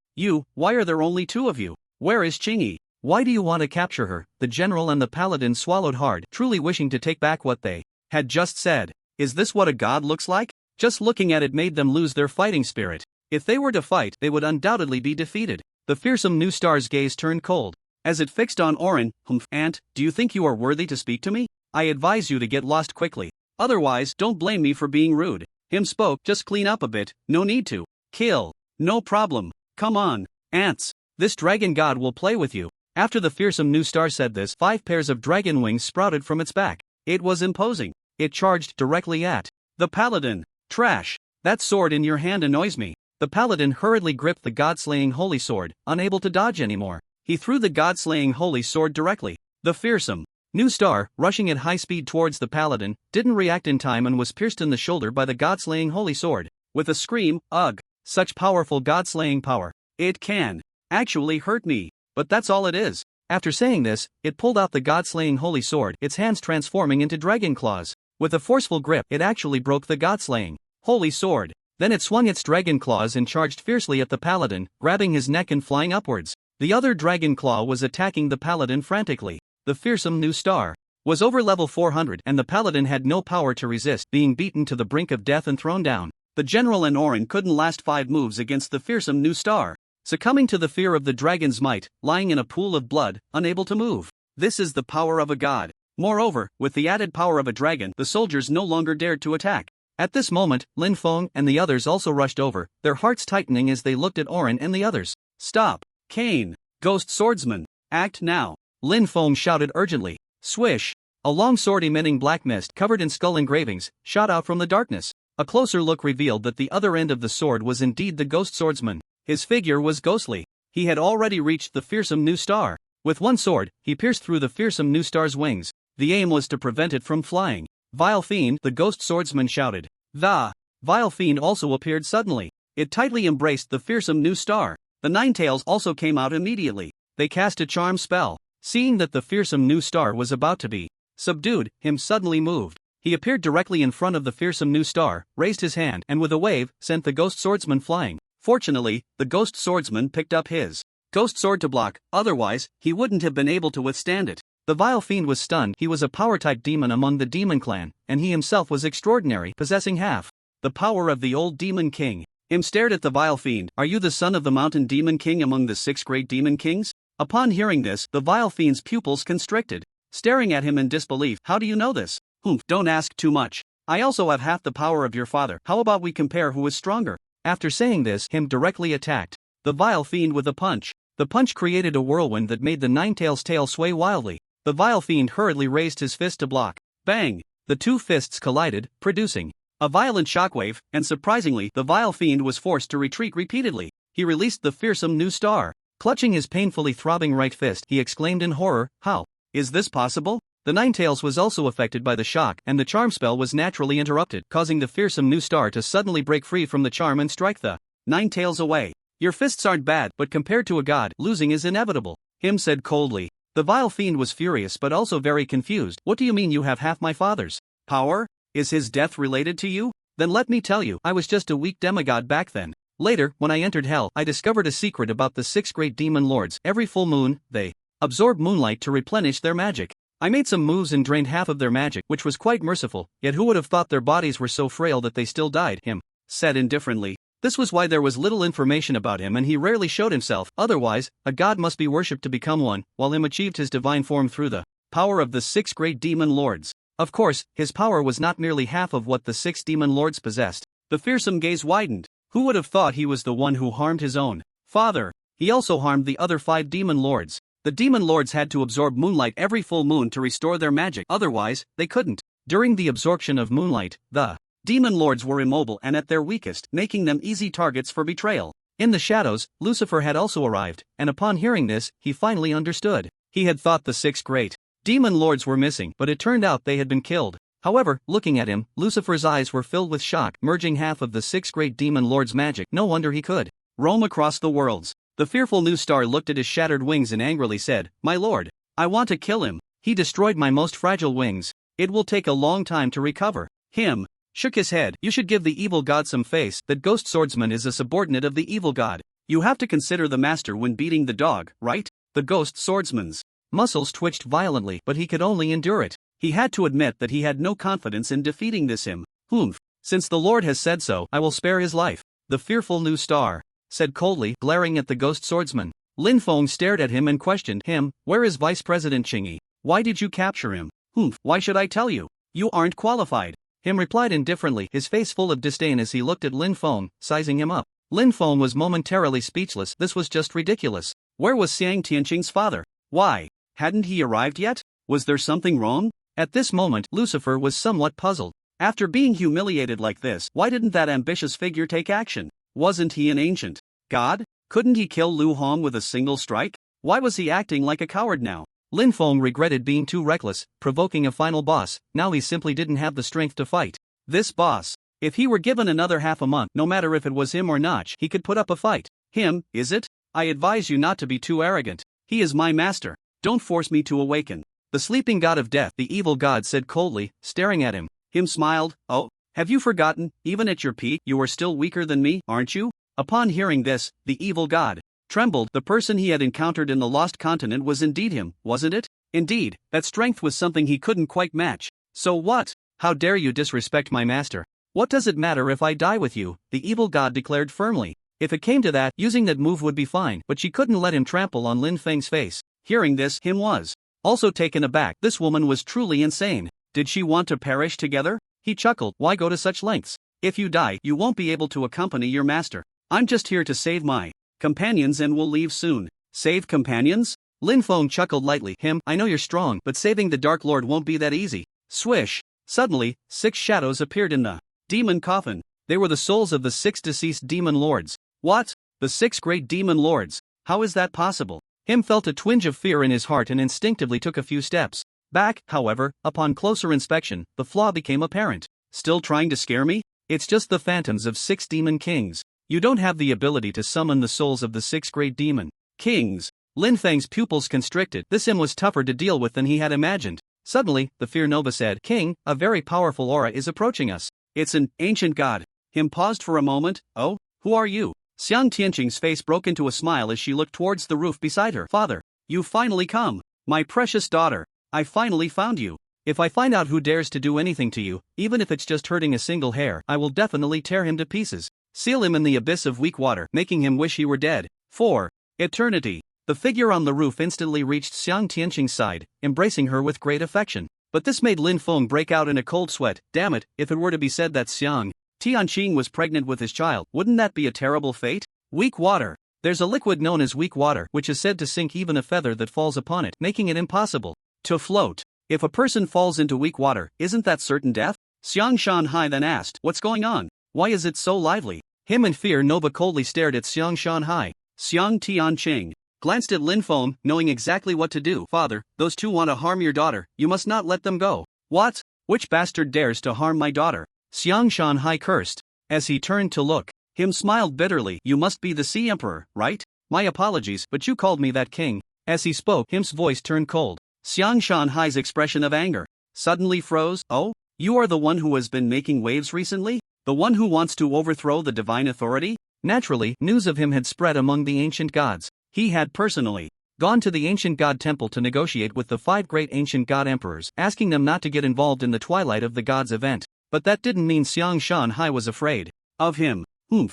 Why are there only 2 of you? Where is Qingyi? Why do you want to capture her?" The general and the paladin swallowed hard, truly wishing to take back what they had just said. Is this what a god looks like? Just looking at it made them lose their fighting spirit. If they were to fight, they would undoubtedly be defeated. The fearsome New Star's gaze turned cold as it fixed on Orin. "Aunt, do you think you are worthy to speak to me? I advise you to get lost quickly. Otherwise, don't blame me for being rude." Him spoke, "Just clean up a bit, no need to kill. No problem. Come on, ants. This dragon god will play with you." After the fearsome New Star said this, 5 pairs of dragon wings sprouted from its back. It was imposing. It charged directly at the paladin. "Trash. That sword in your hand annoys me." The paladin hurriedly gripped the god-slaying holy sword, unable to dodge anymore. He threw the god-slaying holy sword directly. The fearsome New Star, rushing at high speed towards the paladin, didn't react in time and was pierced in the shoulder by the god-slaying holy sword. With a scream, ugh, such powerful god-slaying power. It can actually hurt me, but that's all it is. After saying this, it pulled out the god-slaying holy sword, its hands transforming into dragon claws. With a forceful grip, it actually broke the god-slaying holy sword. Then it swung its dragon claws and charged fiercely at the paladin, grabbing his neck and flying upwards. The other dragon claw was attacking the paladin frantically. The fearsome New Star was over level 400 and the paladin had no power to resist, being beaten to the brink of death and thrown down. The general and Orin couldn't last 5 moves against the fearsome New Star, succumbing to the fear of the dragon's might, lying in a pool of blood, unable to move. This is the power of a god. Moreover, with the added power of a dragon, the soldiers no longer dared to attack. At this moment, Lin Feng and the others also rushed over, their hearts tightening as they looked at Orin and the others. Stop! Cain! Ghost swordsman! Act now! Lin Feng shouted urgently. Swish! A long sword emitting black mist covered in skull engravings shot out from the darkness. A closer look revealed that the other end of the sword was indeed the ghost swordsman. His figure was ghostly. He had already reached the fearsome New Star. With one sword, he pierced through the fearsome New Star's wings. The aim was to prevent it from flying. Vile fiend, the ghost swordsman shouted. The vile fiend also appeared suddenly. It tightly embraced the fearsome New Star. The Nine Tails also came out immediately. They cast a charm spell. Seeing that the fearsome New Star was about to be subdued, him suddenly moved. He appeared directly in front of the fearsome New Star, raised his hand, and with a wave, sent the ghost swordsman flying. Fortunately, the ghost swordsman picked up his ghost sword to block, otherwise, he wouldn't have been able to withstand it. The vile fiend was stunned. He was a power-type demon among the demon clan, and he himself was extraordinary, possessing half the power of the old demon king. Him stared at the vile fiend. Are you the son of the mountain demon king among the 6 great demon kings? Upon hearing this, the vile fiend's pupils constricted, staring at him in disbelief. How do you know this? Don't ask too much. I also have half the power of your father. How about we compare who is stronger? After saying this, him directly attacked the vile fiend with a punch. The punch created a whirlwind that made the Nine-Tails' tail sway wildly. The vile fiend hurriedly raised his fist to block. Bang! The 2 fists collided, producing a violent shockwave, and surprisingly, the vile fiend was forced to retreat repeatedly. He released the fearsome New Star. Clutching his painfully throbbing right fist, he exclaimed in horror, how is this possible? The Nine-Tails was also affected by the shock, and the charm spell was naturally interrupted, causing the fearsome New Star to suddenly break free from the charm and strike the Nine-Tails away. Your fists aren't bad, but compared to a god, losing is inevitable, him said coldly. The vile fiend was furious but also very confused. What do you mean you have half my father's power? Is his death related to you? Then let me tell you, I was just a weak demigod back then. Later, when I entered hell, I discovered a secret about the 6 great demon lords. Every full moon, they absorb moonlight to replenish their magic. I made some moves and drained half of their magic, which was quite merciful, yet who would have thought their bodies were so frail that they still died, him said indifferently. This was why there was little information about him and he rarely showed himself, otherwise, a god must be worshipped to become one, while him achieved his divine form through the power of the 6 great demon lords. Of course, his power was not merely half of what the 6 demon lords possessed. The fearsome gaze widened. Who would have thought he was the one who harmed his own father? He also harmed the other 5 demon lords. The demon lords had to absorb moonlight every full moon to restore their magic, otherwise, they couldn't. During the absorption of moonlight, the demon lords were immobile and at their weakest, making them easy targets for betrayal. In the shadows, Lucifer had also arrived, and upon hearing this, he finally understood. He had thought the 6 great demon lords were missing, but it turned out they had been killed. However, looking at him, Lucifer's eyes were filled with shock, merging half of the 6 great demon lords' magic. No wonder he could roam across the worlds. The fearful New Star looked at his shattered wings and angrily said, My lord, I want to kill him. He destroyed my most fragile wings. It will take a long time to recover. Him shook his head. You should give the evil god some face. That ghost swordsman is a subordinate of the evil god. You have to consider the master when beating the dog, right? The ghost swordsman's muscles twitched violently, but he could only endure it. He had to admit that he had no confidence in defeating this him. Since the Lord has said so, I will spare his life. The fearful New Star said coldly, glaring at the ghost swordsman. Lin Feng stared at him and questioned him, Where is Vice President Qingyi? Why did you capture him? Why should I tell you? You aren't qualified. Him replied indifferently, his face full of disdain as he looked at Lin Feng, sizing him up. Lin Feng was momentarily speechless. This was just ridiculous. Where was Xiang Tianqing's father? Why hadn't he arrived yet? Was there something wrong? At this moment, Lucifer was somewhat puzzled. After being humiliated like this, why didn't that ambitious figure take action? Wasn't he an ancient god? Couldn't he kill Lu Hong with a single strike? Why was he acting like a coward now? Lin Feng regretted being too reckless, provoking a final boss. Now he simply didn't have the strength to fight this boss. If he were given another half a month, no matter if it was him or Notch, he could put up a fight. Him, is it? I advise you not to be too arrogant. He is my master. Don't force me to awaken. The sleeping god of death, the evil god, said coldly, staring at him. Him smiled. Oh, have you forgotten? Even at your peak, you are still weaker than me, aren't you? Upon hearing this, the evil god trembled. The person he had encountered in the lost continent was indeed him, wasn't it? Indeed, that strength was something he couldn't quite match. So what? How dare you disrespect my master? What does it matter if I die with you? The evil god declared firmly. If it came to that, using that move would be fine, but she couldn't let him trample on Lin Feng's face. Hearing this, him was also taken aback. This woman was truly insane. Did she want to perish together? He chuckled. Why go to such lengths? If you die, you won't be able to accompany your master. I'm just here to save my companions and will leave soon. Save companions? Lin Feng chuckled lightly. I know you're strong, but saving the Dark Lord won't be that easy. Swish! Suddenly, 6 shadows appeared in the demon coffin. They were the souls of the 6 deceased demon lords. What? The 6 great demon lords? How is that possible? Him felt a twinge of fear in his heart and instinctively took a few steps back. However, upon closer inspection, the flaw became apparent. Still trying to scare me? It's just the phantoms of 6 demon kings. You don't have the ability to summon the souls of the 6 great demon kings. Lin Feng's pupils constricted. This him was tougher to deal with than he had imagined. Suddenly, the Fear Nova said, King, a very powerful aura is approaching us. It's an ancient god. Him paused for a moment. Oh, who are you? Xiang Tianqing's face broke into a smile as she looked towards the roof beside her. Father, you've finally come. My precious daughter, I finally found you. If I find out who dares to do anything to you, even if it's just hurting a single hair, I will definitely tear him to pieces. Seal him in the abyss of weak water, making him wish he were dead. For eternity. The figure on the roof instantly reached Xiang Tianqing's side, embracing her with great affection. But this made Lin Feng break out in a cold sweat. Damn it, if it were to be said that Xiang Tianqing was pregnant with his child, wouldn't that be a terrible fate? Weak water. There's a liquid known as weak water, which is said to sink even a feather that falls upon it, making it impossible to float. If a person falls into weak water, isn't that certain death? Xiang Shanhai then asked, what's going on? Why is it so lively? Him and Fear Nova coldly stared at Xiang Shanhai. Xiang Tianqing glanced at Lin Feng, knowing exactly what to do. Father, those 2 want to harm your daughter, you must not let them go. What? Which bastard dares to harm my daughter? Xiang Shanhai cursed. As he turned to look, him smiled bitterly. You must be the Sea Emperor, right? My apologies, but you called me that, King. As he spoke, him's voice turned cold. Xiang Shanhai's expression of anger suddenly froze. Oh? You are the one who has been making waves recently? The one who wants to overthrow the divine authority? Naturally, news of him had spread among the ancient gods. He had personally gone to the ancient god temple to negotiate with the 5 great ancient god emperors, asking them not to get involved in the Twilight of the Gods event. But that didn't mean Xiang Shanhai was afraid of him.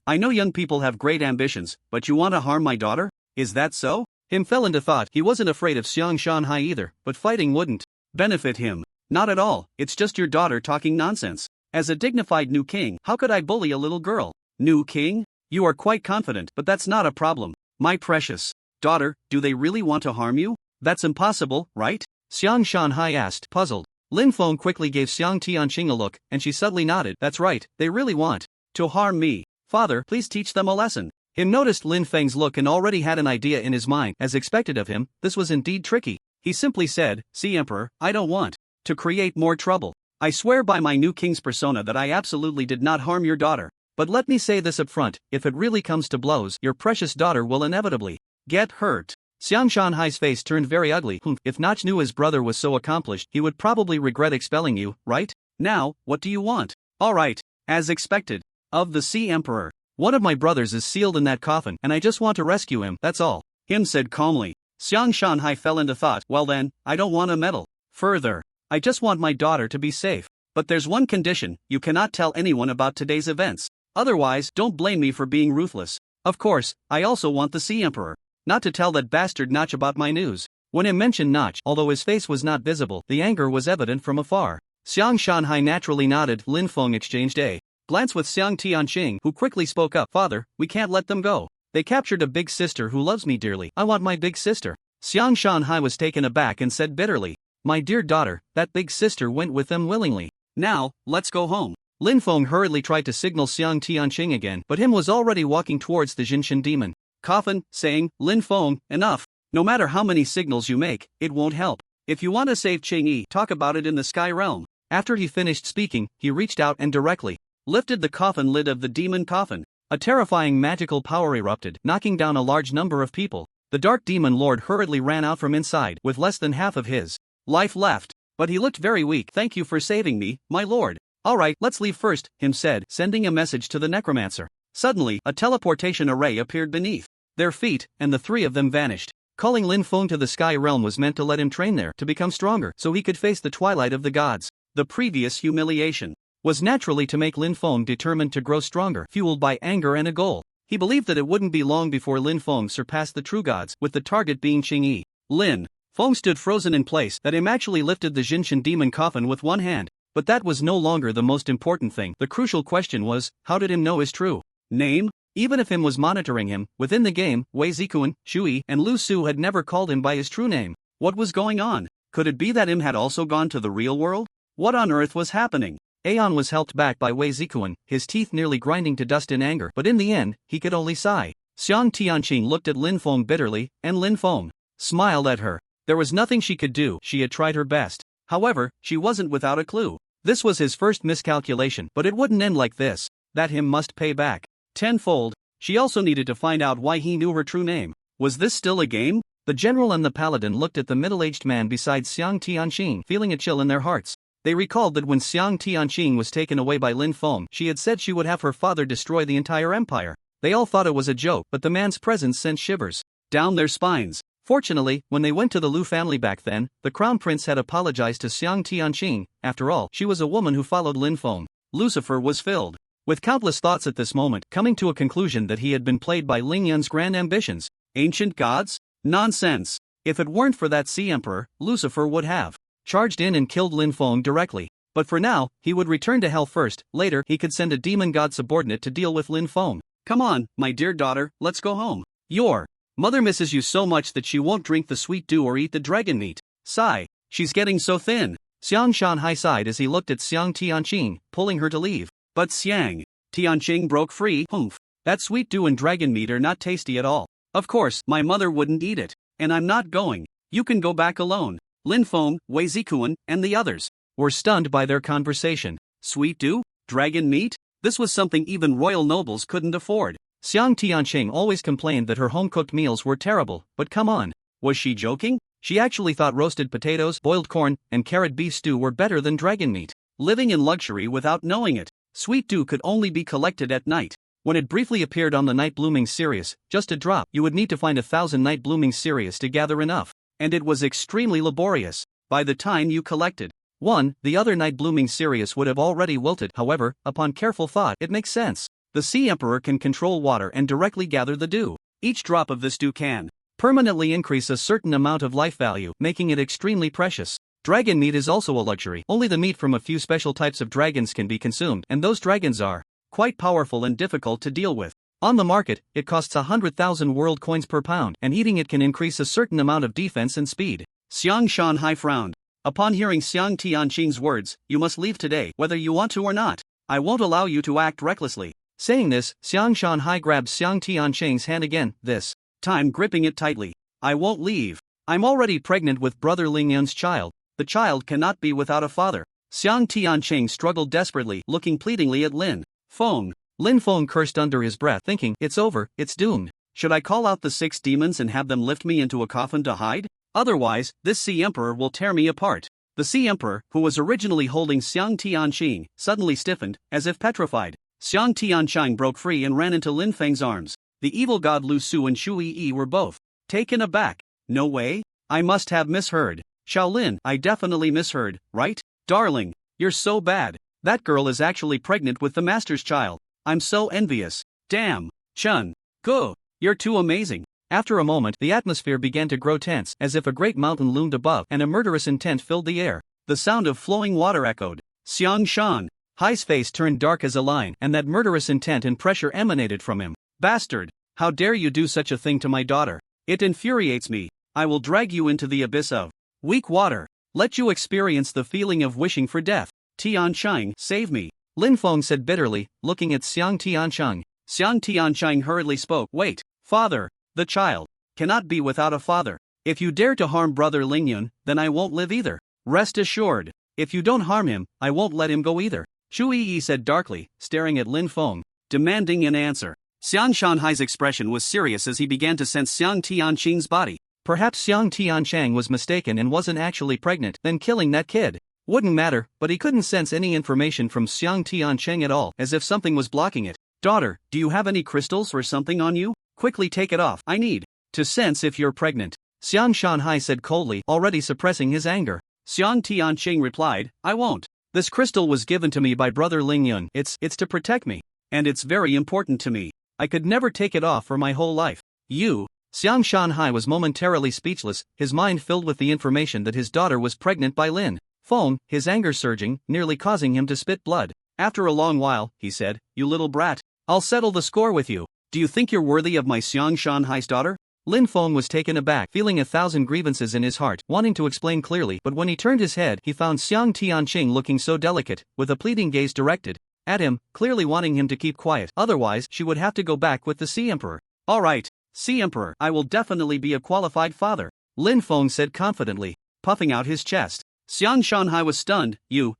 I know young people have great ambitions, but you want to harm my daughter? Is that so? Him fell into thought. He wasn't afraid of Xiang Shanhai either, but fighting wouldn't benefit him. Not at all, it's just your daughter talking nonsense. As a dignified new king, how could I bully a little girl? New king? You are quite confident, but that's not a problem. My precious daughter, do they really want to harm you? That's impossible, right? Xiang Shanhai asked, puzzled. Lin Feng quickly gave Xiang Tianqing a look, and she subtly nodded. That's right, they really want to harm me. Father, please teach them a lesson. Him noticed Lin Feng's look and already had an idea in his mind. As expected of him, this was indeed tricky. He simply said, See Emperor, I don't want to create more trouble. I swear by my new king's persona that I absolutely did not harm your daughter. But let me say this up front, if it really comes to blows, your precious daughter will inevitably get hurt. Xiang Shanhai's face turned very ugly. If Notch knew his brother was so accomplished, he would probably regret expelling you, right? Now, what do you want? Alright, as expected. Of the Sea Emperor. One of my brothers is sealed in that coffin, and I just want to rescue him, that's all. Him said calmly. Xiang Shanhai fell into thought. Well then, I don't want to meddle further. I just want my daughter to be safe. But there's one condition, you cannot tell anyone about today's events. Otherwise, don't blame me for being ruthless. Of course, I also want the Sea Emperor not to tell that bastard Notch about my news. When he mentioned Notch, although his face was not visible, the anger was evident from afar. Xiang Shanhai naturally nodded. Lin Feng exchanged a glance with Xiang Tianqing, who quickly spoke up. Father, we can't let them go. They captured a big sister who loves me dearly. I want my big sister. Xiang Shanhai was taken aback and said bitterly, My dear daughter, that big sister went with them willingly. Now, let's go home. Lin Feng hurriedly tried to signal Xiang Tianqing again, but him was already walking towards the Jinshin demon coffin, saying, Lin Feng, enough. No matter how many signals you make, it won't help. If you want to save Qingyi, talk about it in the sky realm. After he finished speaking, he reached out and directly lifted the coffin lid of the demon coffin. A terrifying magical power erupted, knocking down a large number of people. The dark demon lord hurriedly ran out from inside with less than half of his life left. But he looked very weak. Thank you for saving me, my lord. Alright, let's leave first, him said, sending a message to the necromancer. Suddenly, a teleportation array appeared beneath their feet, and the three of them vanished. Calling Lin Feng to the sky realm was meant to let him train there to become stronger so he could face the twilight of the gods. The previous humiliation was naturally to make Lin Feng determined to grow stronger, fueled by anger and a goal. He believed that it wouldn't be long before Lin Feng surpassed the true gods, with the target being Qingyi. Lin Feng stood frozen in place. That him actually lifted the Jinshan demon coffin with one hand. But that was no longer the most important thing. The crucial question was, how did him know his true name? Even if him was monitoring him, within the game, Wei Zikuan, Shui, and Lu Su had never called him by his true name. What was going on? Could it be that him had also gone to the real world? What on earth was happening? Aeon was helped back by Wei Zikuan, his teeth nearly grinding to dust in anger, but in the end, he could only sigh. Xiang Tianqing looked at Lin Feng bitterly, and Lin Feng smiled at her. There was nothing she could do. She had tried her best. However, she wasn't without a clue. This was his first miscalculation, but it wouldn't end like this. That him must pay back tenfold. She also needed to find out why he knew her true name. Was this still a game? The general and the paladin looked at the middle-aged man beside Xiang Tianqing, feeling a chill in their hearts. They recalled that when Xiang Tianqing was taken away by Lin Feng, she had said she would have her father destroy the entire empire. They all thought it was a joke, but the man's presence sent shivers down their spines. Fortunately, when they went to the Lu family back then, the crown prince had apologized to Xiang Tianqing. After all, she was a woman who followed Lin Feng. Lucifer was filled with countless thoughts at this moment, coming to a conclusion that he had been played by Ling Yun's grand ambitions. Ancient gods? Nonsense. If it weren't for that sea emperor, Lucifer would have charged in and killed Lin Feng directly. But for now, he would return to hell first. Later, he could send a demon god subordinate to deal with Lin Feng. Come on, my dear daughter, let's go home. Your mother misses you so much that she won't drink the sweet dew or eat the dragon meat. Sigh. She's getting so thin. Xiang Shanhai sighed as he looked at Xiang Tianqing, pulling her to leave. But Xiang Tianqing broke free. Humph. That sweet dew and dragon meat are not tasty at all. Of course, my mother wouldn't eat it. And I'm not going. You can go back alone. Lin Feng, Wei Zikuan, and the others were stunned by their conversation. Sweet dew? Dragon meat? This was something even royal nobles couldn't afford. Xiang Tianqing always complained that her home-cooked meals were terrible, but come on. Was she joking? She actually thought roasted potatoes, boiled corn, and carrot beef stew were better than dragon meat. Living in luxury without knowing it. Sweet dew could only be collected at night. When it briefly appeared on the night blooming Sirius, just a drop, you would need to find 1,000 night blooming Sirius to gather enough. And it was extremely laborious. By the time you collected one, the other night blooming Sirius would have already wilted. However, upon careful thought, it makes sense. The Sea Emperor can control water and directly gather the dew. Each drop of this dew can permanently increase a certain amount of life value, making it extremely precious. Dragon meat is also a luxury. Only the meat from a few special types of dragons can be consumed, and those dragons are quite powerful and difficult to deal with. On the market, it costs 100,000 world coins per pound, and eating it can increase a certain amount of defense and speed. Xiang Shanhai frowned. Upon hearing Xiang Tianqing's words, you must leave today, whether you want to or not. I won't allow you to act recklessly. Saying this, Xiang Shanhai grabbed Xiang Tianqing's hand again, this time gripping it tightly. I won't leave. I'm already pregnant with brother Ling Yun's child. The child cannot be without a father. Xiang Tianqing struggled desperately, looking pleadingly at Lin Feng. Lin Feng cursed under his breath, thinking, it's over, it's doomed. Should I call out the 6 demons and have them lift me into a coffin to hide? Otherwise, this Sea Emperor will tear me apart. The Sea Emperor, who was originally holding Xiang Tianqing, suddenly stiffened, as if petrified. Xiang Tianqing broke free and ran into Lin Feng's arms. The evil god Lu Su and Shui Yi were both taken aback. No way? I must have misheard. Shaolin, I definitely misheard, right? Darling, you're so bad. That girl is actually pregnant with the master's child. I'm so envious. Damn. Chun. Go. You're too amazing. After a moment, the atmosphere began to grow tense, as if a great mountain loomed above, and a murderous intent filled the air. The sound of flowing water echoed. Xiang Shan. Hai's face turned dark as a line, and that murderous intent and pressure emanated from him. Bastard. How dare you do such a thing to my daughter? It infuriates me. I will drag you into the abyss of weak water. Let you experience the feeling of wishing for death. Tianqing, save me. Lin Feng said bitterly, looking at Xiang Tianqing. Xiang Tianqing hurriedly spoke. Wait, father. The child. cannot be without a father. If you dare to harm Brother Lingyun, then I won't live either. Rest assured. If you don't harm him, I won't let him go either, Chu Yi said darkly, staring at Lin Feng, demanding an answer. Xiang Shanhai's expression was serious as he began to sense Xiang Tianqing's body. Perhaps Xiang Tiancheng was mistaken and wasn't actually pregnant, then killing that kid wouldn't matter, but he couldn't sense any information from Xiang Tiancheng at all, as if something was blocking it. Daughter, do you have any crystals or something on you? Quickly take it off. I need to sense if you're pregnant, Xiang Shanhai said coldly, already suppressing his anger. Xiang Tianqing replied, I won't. This crystal was given to me by Brother Lingyun. It's to protect me. And it's very important to me. I could never take it off for my whole life. You. Xiang Shanhai was momentarily speechless, his mind filled with the information that his daughter was pregnant by Lin Feng, his anger surging, nearly causing him to spit blood. After a long while, he said, You little brat. I'll settle the score with you. Do you think you're worthy of my Xiang Shanhai's daughter? Lin Feng was taken aback, feeling 1,000 grievances in his heart, wanting to explain clearly, but when he turned his head, he found Xiang Tianqing looking so delicate, with a pleading gaze directed at him, clearly wanting him to keep quiet, otherwise she would have to go back with the Sea Emperor. Alright, Sea Emperor, I will definitely be a qualified father, Lin Feng said confidently, puffing out his chest. Xiang Shanhai was stunned. You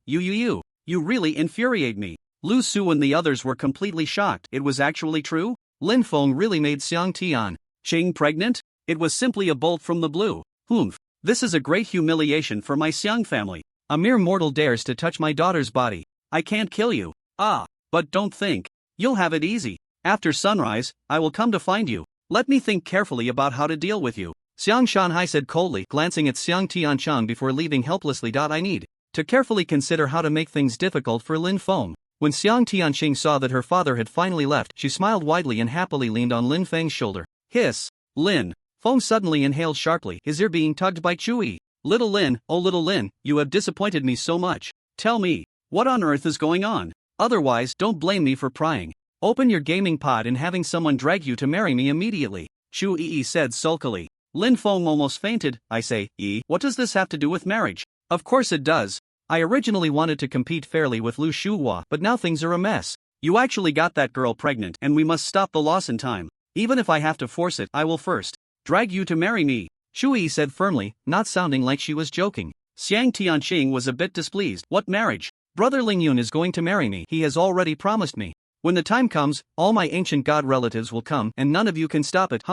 really infuriate me. Lu Su and the others were completely shocked. It was actually true? Lin Feng really made Xiang Tianqing pregnant? It was simply a bolt from the blue. Humph. This is a great humiliation for my Xiang family. A mere mortal dares to touch my daughter's body. I can't kill you. But don't think. You'll have it easy. After sunrise, I will come to find you. Let me think carefully about how to deal with you, Xiang Shanhai said coldly, glancing at Xiang Tiancheng before leaving helplessly. I need to carefully consider how to make things difficult for Lin Feng. When Xiang Tianqing saw that her father had finally left, she smiled widely and happily leaned on Lin Feng's shoulder. Hiss! Lin Feng suddenly inhaled sharply, his ear being tugged by Chui. Little Lin, oh little Lin, you have disappointed me so much. Tell me, what on earth is going on? Otherwise, don't blame me for prying. Open your gaming pod and having someone drag you to marry me immediately, Chui said sulkily. Lin Feng almost fainted. I say, what does this have to do with marriage? Of course it does. I originally wanted to compete fairly with Lu Shuhua, but now things are a mess. You actually got that girl pregnant and we must stop the loss in time. Even if I have to force it, I will first drag you to marry me, Chui said firmly, not sounding like she was joking. Xiang Tianqing was a bit displeased. What marriage? Brother Lingyun is going to marry me. He has already promised me. When the time comes, all my ancient god relatives will come and none of you can stop it.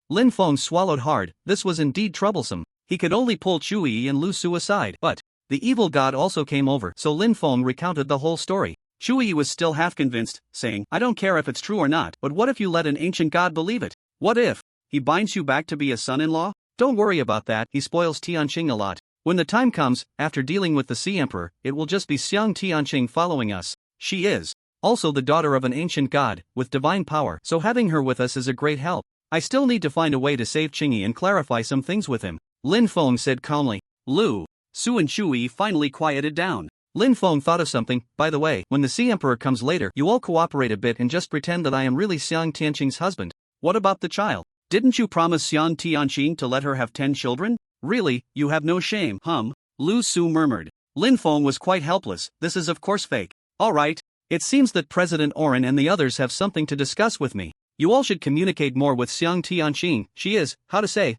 Lin Feng swallowed hard. This was indeed troublesome. He could only pull Chui and Lu Su aside, but the evil god also came over, so Lin Feng recounted the whole story. Chui was still half convinced, saying, I don't care if it's true or not, but what if you let an ancient god believe it? What if he binds you back to be a son-in-law? Don't worry about that, he spoils Tianqing a lot. When the time comes, after dealing with the Sea Emperor, it will just be Xiang Tianqing following us. She is also the daughter of an ancient god, with divine power, so having her with us is a great help. I still need to find a way to save Qingyi and clarify some things with him, Lin Feng said calmly. Lu Su and Chui finally quieted down. Lin Feng thought of something. By the way, when the Sea Emperor comes later, you all cooperate a bit and just pretend that I am really Xiang Tianqing's husband. What about the child? Didn't you promise Xiang Tianqing to let her have 10 children? Really, you have no shame, Lu Su murmured. Lin Feng was quite helpless. This is of course fake. Alright. It seems that President Oren and the others have something to discuss with me. You all should communicate more with Xiang Tianqing. She is,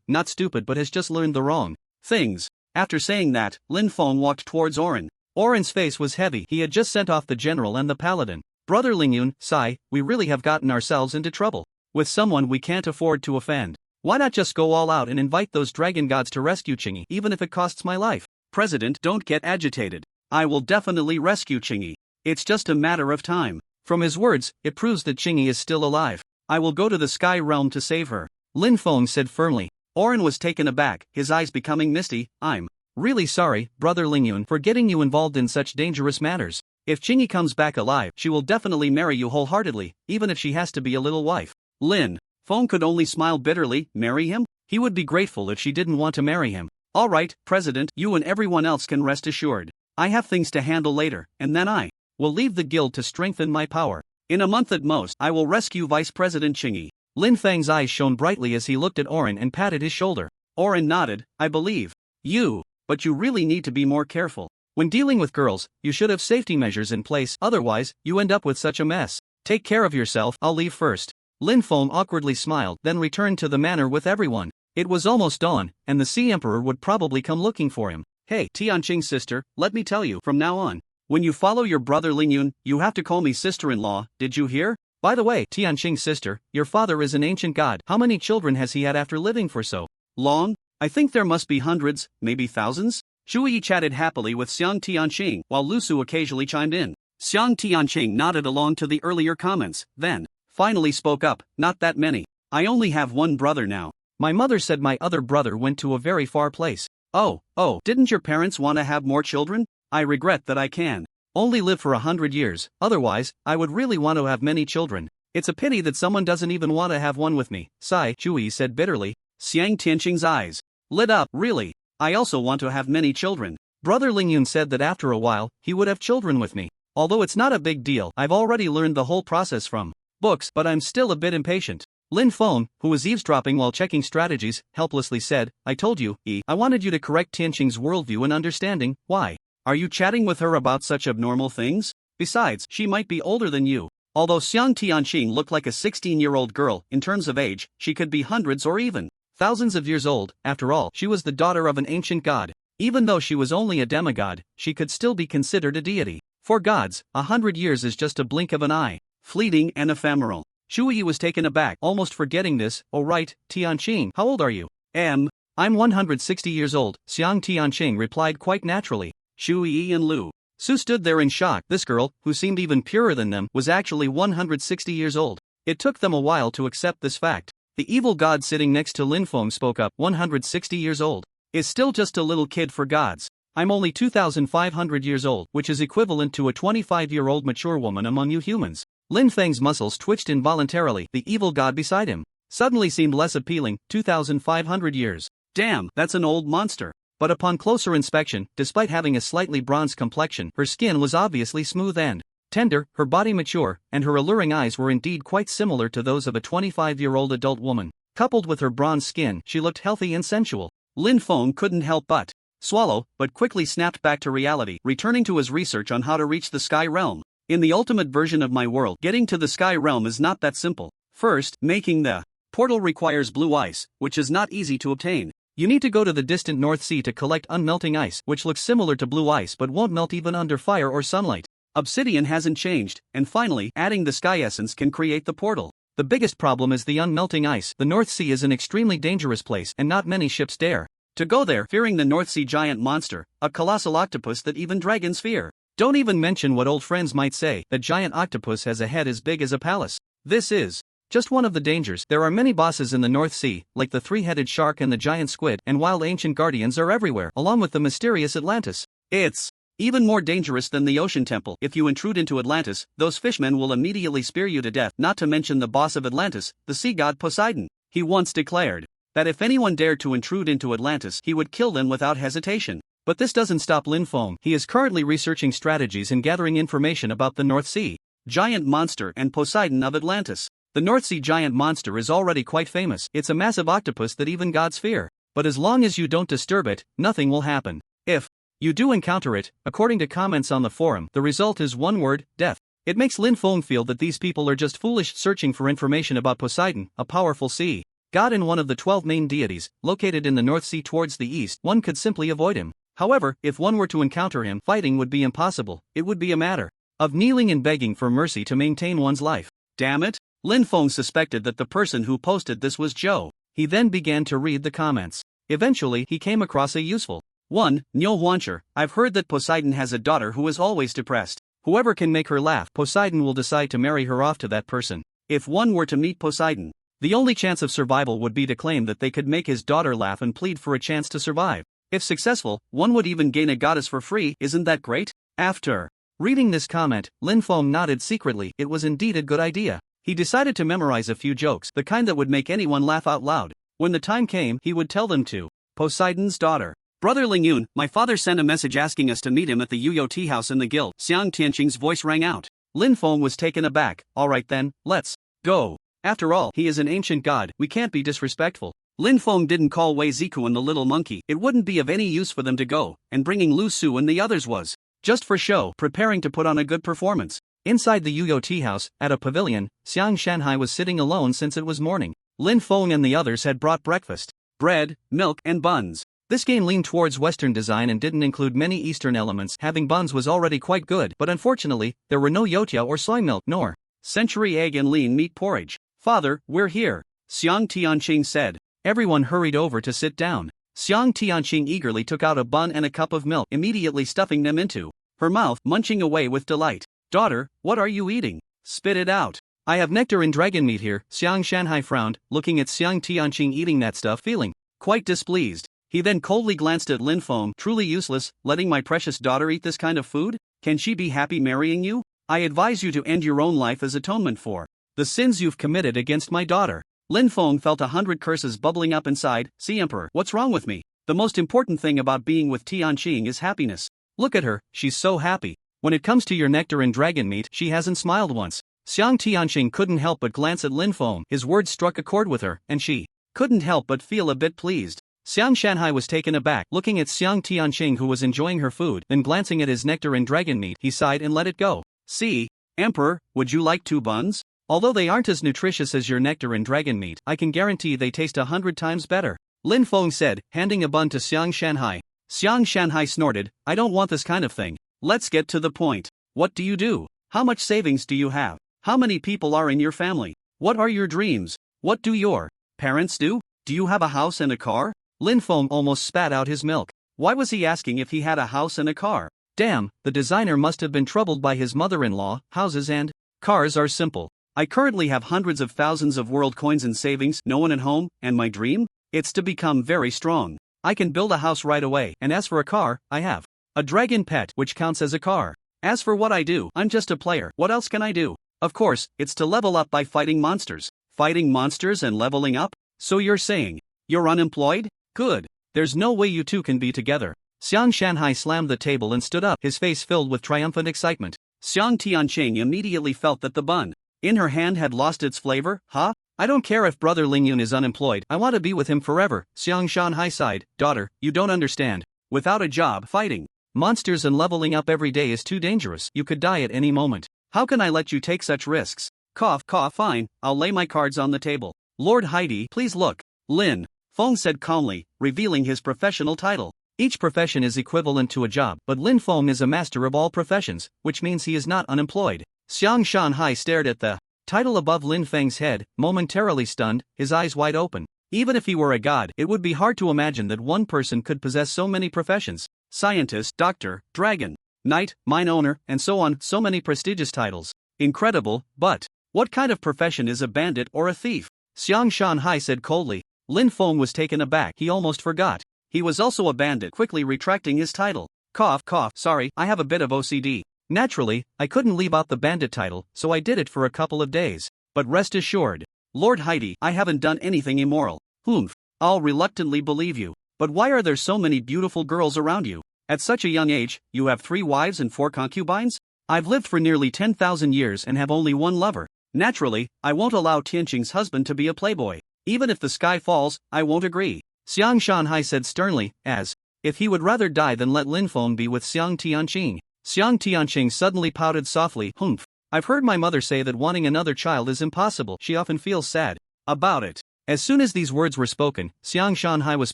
not stupid but has just learned the wrong things. After saying that, Lin Feng walked towards Oren. Oren's face was heavy. He had just sent off the general and the paladin. Brother Lingyun, sigh, we really have gotten ourselves into trouble. With someone we can't afford to offend. Why not just go all out and invite those dragon gods to rescue Qingyi, even if it costs my life? President, don't get agitated. I will definitely rescue Qingyi. It's just a matter of time. From his words, it proves that Qingyi is still alive. I will go to the Sky Realm to save her, Lin Feng said firmly. Oren was taken aback, his eyes becoming misty. I'm really sorry, Brother Lingyun, for getting you involved in such dangerous matters. If Qingyi comes back alive, she will definitely marry you wholeheartedly, even if she has to be a little wife. Lin Feng could only smile bitterly. Marry him? He would be grateful if she didn't want to marry him. Alright, President, you and everyone else can rest assured. I have things to handle later, and then I will leave the guild to strengthen my power. In a month at most, I will rescue Vice President Qingyi. Lin Feng's eyes shone brightly as he looked at Oren and patted his shoulder. Oren nodded. I believe you, but you really need to be more careful. When dealing with girls, you should have safety measures in place, otherwise, you end up with such a mess. Take care of yourself, I'll leave first. Lin Feng awkwardly smiled, then returned to the manor with everyone. It was almost dawn, and the Sea Emperor would probably come looking for him. Hey, Tianqing's sister, let me tell you, from now on, when you follow your brother Lingyun, you have to call me sister-in-law, did you hear? By the way, Tianqing's sister, your father is an ancient god. How many children has he had after living for so long? I think there must be hundreds, maybe thousands? Shu Yi chatted happily with Xiang Tianqing, while Lu Su occasionally chimed in. Xiang Tianqing nodded along to the earlier comments, then finally spoke up, not that many. I only have one brother now. My mother said my other brother went to a very far place. Oh, didn't your parents want to have more children? I regret that I can only live for 100 years, otherwise, I would really want to have many children. It's a pity that someone doesn't even want to have one with me, sigh, Shu Yi said bitterly. Xiang Tianqing's eyes lit up, really. I also want to have many children. Brother Lingyun said that after a while, he would have children with me. Although it's not a big deal, I've already learned the whole process from books, but I'm still a bit impatient. Lin Feng, who was eavesdropping while checking strategies, helplessly said, I told you, I wanted you to correct Tianqing's worldview and understanding. Why? Are you chatting with her about such abnormal things? Besides, she might be older than you. Although Xiang Tianqing looked like a 16-year-old girl, in terms of age, she could be hundreds or even thousands of years old. After all, she was the daughter of an ancient god. Even though she was only a demigod, she could still be considered a deity. For gods, 100 years is just a blink of an eye, fleeting and ephemeral. Shu Yi was taken aback, almost forgetting this. Oh right, Tianqing, how old are you? I'm 160 years old, Xiang Tianqing replied quite naturally. Shu Yi and Lu Su stood there in shock. This girl, who seemed even purer than them, was actually 160 years old. It took them a while to accept this fact. The evil god sitting next to Lin Feng spoke up. 160 years old is still just a little kid for gods. I'm only 2,500 years old, which is equivalent to a 25-year-old mature woman among you humans. Lin Feng's muscles twitched involuntarily. The evil god beside him suddenly seemed less appealing. 2,500 years. Damn, that's an old monster. But upon closer inspection, despite having a slightly bronzed complexion, her skin was obviously smooth and tender, her body mature, and her alluring eyes were indeed quite similar to those of a 25-year-old adult woman. Coupled with her bronzed skin, she looked healthy and sensual. Lin Feng couldn't help but swallow, but quickly snapped back to reality, returning to his research on how to reach the Sky Realm. In the ultimate version of my world, getting to the Sky Realm is not that simple. First, making the portal requires blue ice, which is not easy to obtain. You need to go to the distant North Sea to collect unmelting ice, which looks similar to blue ice but won't melt even under fire or sunlight. Obsidian hasn't changed, and finally, adding the sky essence can create the portal. The biggest problem is the unmelting ice. The North Sea is an extremely dangerous place, and not many ships dare to go there, fearing the North Sea giant monster, a colossal octopus that even dragons fear. Don't even mention what old friends might say, that giant octopus has a head as big as a palace. This is just one of the dangers. There are many bosses in the North Sea, like the three-headed shark and the giant squid, and wild ancient guardians are everywhere, along with the mysterious Atlantis. It's even more dangerous than the Ocean Temple. If you intrude into Atlantis, those fishmen will immediately spear you to death, not to mention the boss of Atlantis, the sea god Poseidon. He once declared that if anyone dared to intrude into Atlantis, he would kill them without hesitation. But this doesn't stop Lin Feng. He is currently researching strategies and gathering information about the North Sea giant monster and Poseidon of Atlantis. The North Sea giant monster is already quite famous. It's a massive octopus that even gods fear. But as long as you don't disturb it, nothing will happen. If you do encounter it, according to comments on the forum, the result is one word, death. It makes Lin Feng feel that these people are just foolish searching for information about Poseidon, a powerful sea god and one of the 12 main deities, located in the North Sea towards the east. One could simply avoid him. However, if one were to encounter him, fighting would be impossible. It would be a matter of kneeling and begging for mercy to maintain one's life. Damn it! Lin Feng suspected that the person who posted this was Zhou. He then began to read the comments. Eventually, he came across a useful one. Niu Huancher, I've heard that Poseidon has a daughter who is always depressed. Whoever can make her laugh, Poseidon will decide to marry her off to that person. If one were to meet Poseidon, the only chance of survival would be to claim that they could make his daughter laugh and plead for a chance to survive. If successful, one would even gain a goddess for free. Isn't that great? After reading this comment, Lin Feng nodded secretly. It was indeed a good idea. He decided to memorize a few jokes, the kind that would make anyone laugh out loud. When the time came, he would tell them to Poseidon's daughter. Brother Lingyun, my father sent a message asking us to meet him at the Yuyo tea house in the guild. Xiang Tianqing's voice rang out. Lin Feng was taken aback. Alright then, let's go. After all, he is an ancient god, we can't be disrespectful. Lin Feng didn't call Wei Ziku and the little monkey. It wouldn't be of any use for them to go, and bringing Lu Su and the others was just for show, preparing to put on a good performance. Inside the Yuyo tea house, at a pavilion, Xiang Shanhai was sitting alone since it was morning. Lin Feng and the others had brought breakfast. bread, milk, and buns. This game leaned towards Western design and didn't include many Eastern elements. Having buns was already quite good, but unfortunately, there were no yotia or soy milk nor century egg and lean meat porridge. Father, we're here, Xiang Tianqing said. Everyone hurried over to sit down. Xiang Tianqing eagerly took out a bun and a cup of milk, immediately stuffing them into her mouth, munching away with delight. Daughter, what are you eating? Spit it out. I have nectar and dragon meat here. Xiang Shanhai frowned, looking at Xiang Tianqing eating that stuff, feeling quite displeased. He then coldly glanced at Lin Feng. Truly useless, letting my precious daughter eat this kind of food? Can she be happy marrying you? I advise you to end your own life as atonement for the sins you've committed against my daughter. Lin Feng felt 100 curses bubbling up inside. See, Emperor, what's wrong with me? The most important thing about being with Tianqing is happiness. Look at her, she's so happy. When it comes to your nectar and dragon meat, she hasn't smiled once. Xiang Tianqing couldn't help but glance at Lin Feng. His words struck a chord with her, and she couldn't help but feel a bit pleased. Xiang Shanhai was taken aback, looking at Xiang Tianqing, who was enjoying her food, then glancing at his nectar and dragon meat, he sighed and let it go. See, Emperor, would you like 2 buns? Although they aren't as nutritious as your nectar and dragon meat, I can guarantee they taste 100 times better, Lin Feng said, handing a bun to Xiang Shanhai. Xiang Shanhai snorted, I don't want this kind of thing. Let's get to the point. What do you do? How much savings do you have? How many people are in your family? What are your dreams? What do your parents do? Do you have a house and a car? Lin Feng almost spat out his milk. Why was he asking if he had a house and a car? Damn, the designer must have been troubled by his mother-in-law. Houses and cars are simple. I currently have hundreds of thousands of world coins in savings, no one at home, and my dream? It's to become very strong. I can build a house right away, and as for a car, I have a dragon pet, which counts as a car. As for what I do, I'm just a player. What else can I do? Of course, it's to level up by fighting monsters. Fighting monsters and leveling up? So you're saying you're unemployed? Good. There's no way you two can be together. Xiang Shanhai slammed the table and stood up, his face filled with triumphant excitement. Xiang Tianqing immediately felt that the bun in her hand had lost its flavor. Huh? I don't care if brother Lingyun is unemployed, I want to be with him forever. Xiang Shanhai sighed. Daughter, you don't understand. Without a job, fighting monsters and leveling up every day is too dangerous. You could die at any moment. How can I let you take such risks? Cough, cough. Fine, I'll lay my cards on the table. Lord Heidi, please look. Lin Feng said calmly, revealing his professional title. Each profession is equivalent to a job, but Lin Feng is a master of all professions, which means he is not unemployed. Xiang Shanhai stared at the title above Lin Feng's head, momentarily stunned, his eyes wide open. Even if he were a god, it would be hard to imagine that one person could possess so many professions. Scientist, doctor, dragon, knight, mine owner, and so on, so many prestigious titles. Incredible, but what kind of profession is a bandit or a thief? Xiang Shanhai said coldly. Lin Feng was taken aback, he almost forgot. He was also a bandit, quickly retracting his title. Cough, cough, sorry, I have a bit of OCD. Naturally, I couldn't leave out the bandit title, so I did it for a couple of days. But rest assured, Lord Heidi, I haven't done anything immoral. Humph. I'll reluctantly believe you. But why are there so many beautiful girls around you? At such a young age, you have 3 wives and 4 concubines? I've lived for nearly 10,000 years and have only one lover. Naturally, I won't allow Tianqing's husband to be a playboy. Even if the sky falls, I won't agree. Xiang Shanhai said sternly, as if he would rather die than let Lin Feng be with Xiang Tianqing. Xiang Tianqing suddenly pouted softly. Humph. I've heard my mother say that wanting another child is impossible. She often feels sad about it. As soon as these words were spoken, Xiang Shanhai was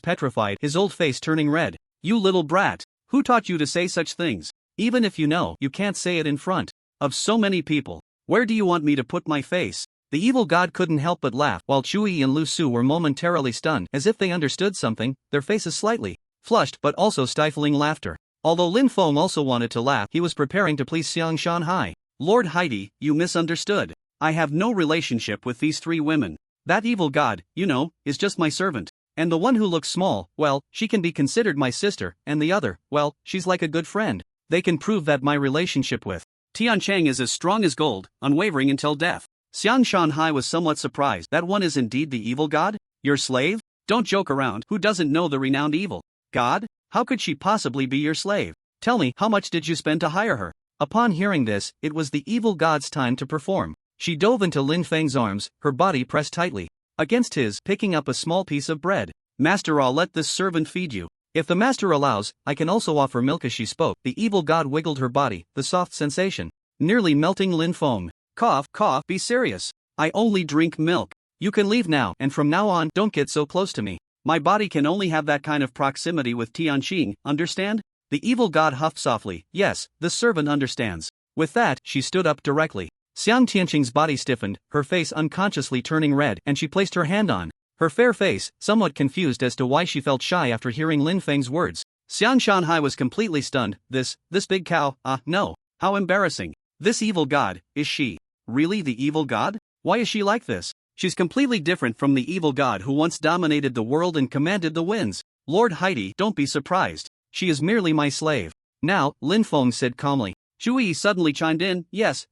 petrified, his old face turning red. You little brat. Who taught you to say such things? Even if you know, you can't say it in front of so many people. Where do you want me to put my face? The evil god couldn't help but laugh, while Chui and Lu Su were momentarily stunned, as if they understood something, their faces slightly flushed but also stifling laughter. Although Lin Feng also wanted to laugh, he was preparing to please Xiang Shanhai. Lord Heidi, you misunderstood. I have no relationship with these 3 women. That evil god, you know, is just my servant. And the one who looks small, well, she can be considered my sister, and the other, well, she's like a good friend. They can prove that my relationship with Tianqing is as strong as gold, unwavering until death. Xiang Shanhai was somewhat surprised. That one is indeed the evil god? Your slave? Don't joke around. Who doesn't know the renowned evil god? How could she possibly be your slave? Tell me, how much did you spend to hire her? Upon hearing this, it was the evil god's time to perform. She dove into Lin Feng's arms, her body pressed tightly against his, picking up a small piece of bread. Master, I'll let this servant feed you. If the master allows, I can also offer milk. As she spoke, the evil god wiggled her body, the soft sensation nearly melting Lin Feng. Cough, cough, be serious. I only drink milk. You can leave now, and from now on, don't get so close to me. My body can only have that kind of proximity with Tianqing, understand? The evil god huffed softly. Yes, the servant understands. With that, she stood up directly. Xiang Tianqing's body stiffened, her face unconsciously turning red, and she placed her hand on her fair face, somewhat confused as to why she felt shy after hearing Lin Feng's words. Xiang Shanhai was completely stunned. This big cow, no. How embarrassing. This evil god, is she really the evil god? Why is she like this? She's completely different from the evil god who once dominated the world and commanded the winds. Lord Heidi, don't be surprised. She is merely my slave. Now, Lin Feng said calmly. Zhu Yi suddenly chimed in. Yes.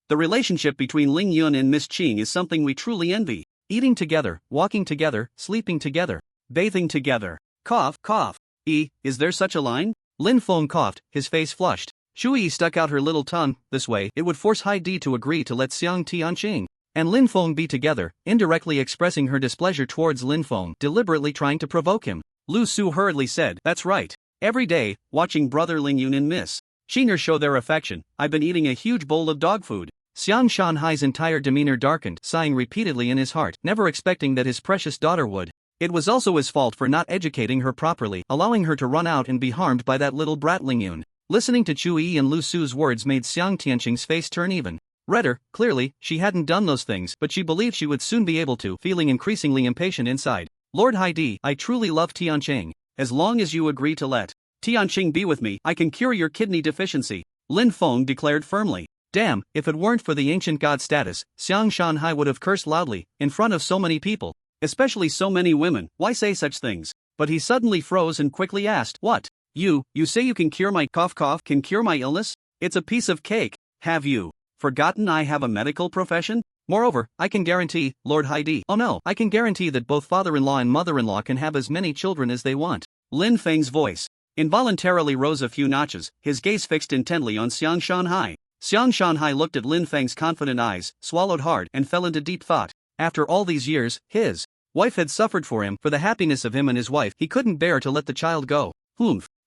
The relationship between Ling Yun and Miss Qing is something we truly envy. Eating together, walking together, sleeping together, bathing together. Cough. Is there such a line? Lin Feng coughed, his face flushed. Zhu Yi stuck out her little tongue. This way, it would force Heidi to agree to let Xiang Tianqing and Lin Feng be together, indirectly expressing her displeasure towards Lin Feng, deliberately trying to provoke him. Lu Su hurriedly said, That's right. Every day, watching brother Ling Yun and Miss Qing show their affection, I've been eating a huge bowl of dog food. Xiang Shanhai's entire demeanor darkened, sighing repeatedly in his heart, never expecting that his precious daughter would. It was also his fault for not educating her properly, allowing her to run out and be harmed by that little brat Ling Yun. Listening to Chu Yi and Lu Su's words made Xiang Tianqing's face turn even redder. Clearly, she hadn't done those things, but she believed she would soon be able to, feeling increasingly impatient inside. Lord Heidi, I truly love Tianqing. As long as you agree to let Tianqing be with me, I can cure your kidney deficiency, Lin Feng declared firmly. Damn, if it weren't for the ancient god status, Xiang Shanhai would have cursed loudly, in front of so many people, especially so many women. Why say such things? But he suddenly froze and quickly asked, What? You say you can cure my cough, can cure my illness? It's a piece of cake. Have you forgotten I have a medical profession? Moreover, I can guarantee, Lord Heidi, oh no, I can guarantee that both father-in-law and mother-in-law can have as many children as they want. Lin Feng's voice involuntarily rose a few notches, his gaze fixed intently on Xiang Shanhai. Xiang Shanhai looked at Lin Feng's confident eyes, swallowed hard, and fell into deep thought. After all these years, his wife had suffered for him, for the happiness of him and his wife. He couldn't bear to let the child go.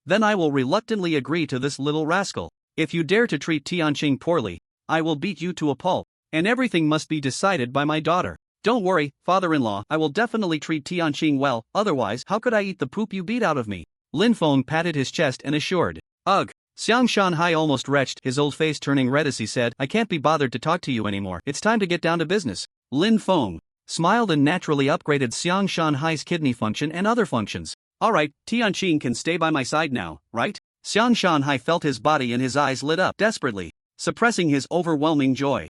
Then I will reluctantly agree to this little rascal. If you dare to treat Tianqing poorly, I will beat you to a pulp, and everything must be decided by my daughter. Don't worry, father-in-law, I will definitely treat Tianqing well, otherwise how could I eat the poop you beat out of me? Lin Feng patted his chest and assured. Ugh. Xiang Shanhai almost retched, his old face turning red as he said, I can't be bothered to talk to you anymore. It's time to get down to business. Lin Feng smiled and naturally upgraded Xiang Shanhai's kidney function and other functions. Alright, Tianqing can stay by my side now, right? Xiang Shanhai felt his body and his eyes lit up desperately, suppressing his overwhelming joy.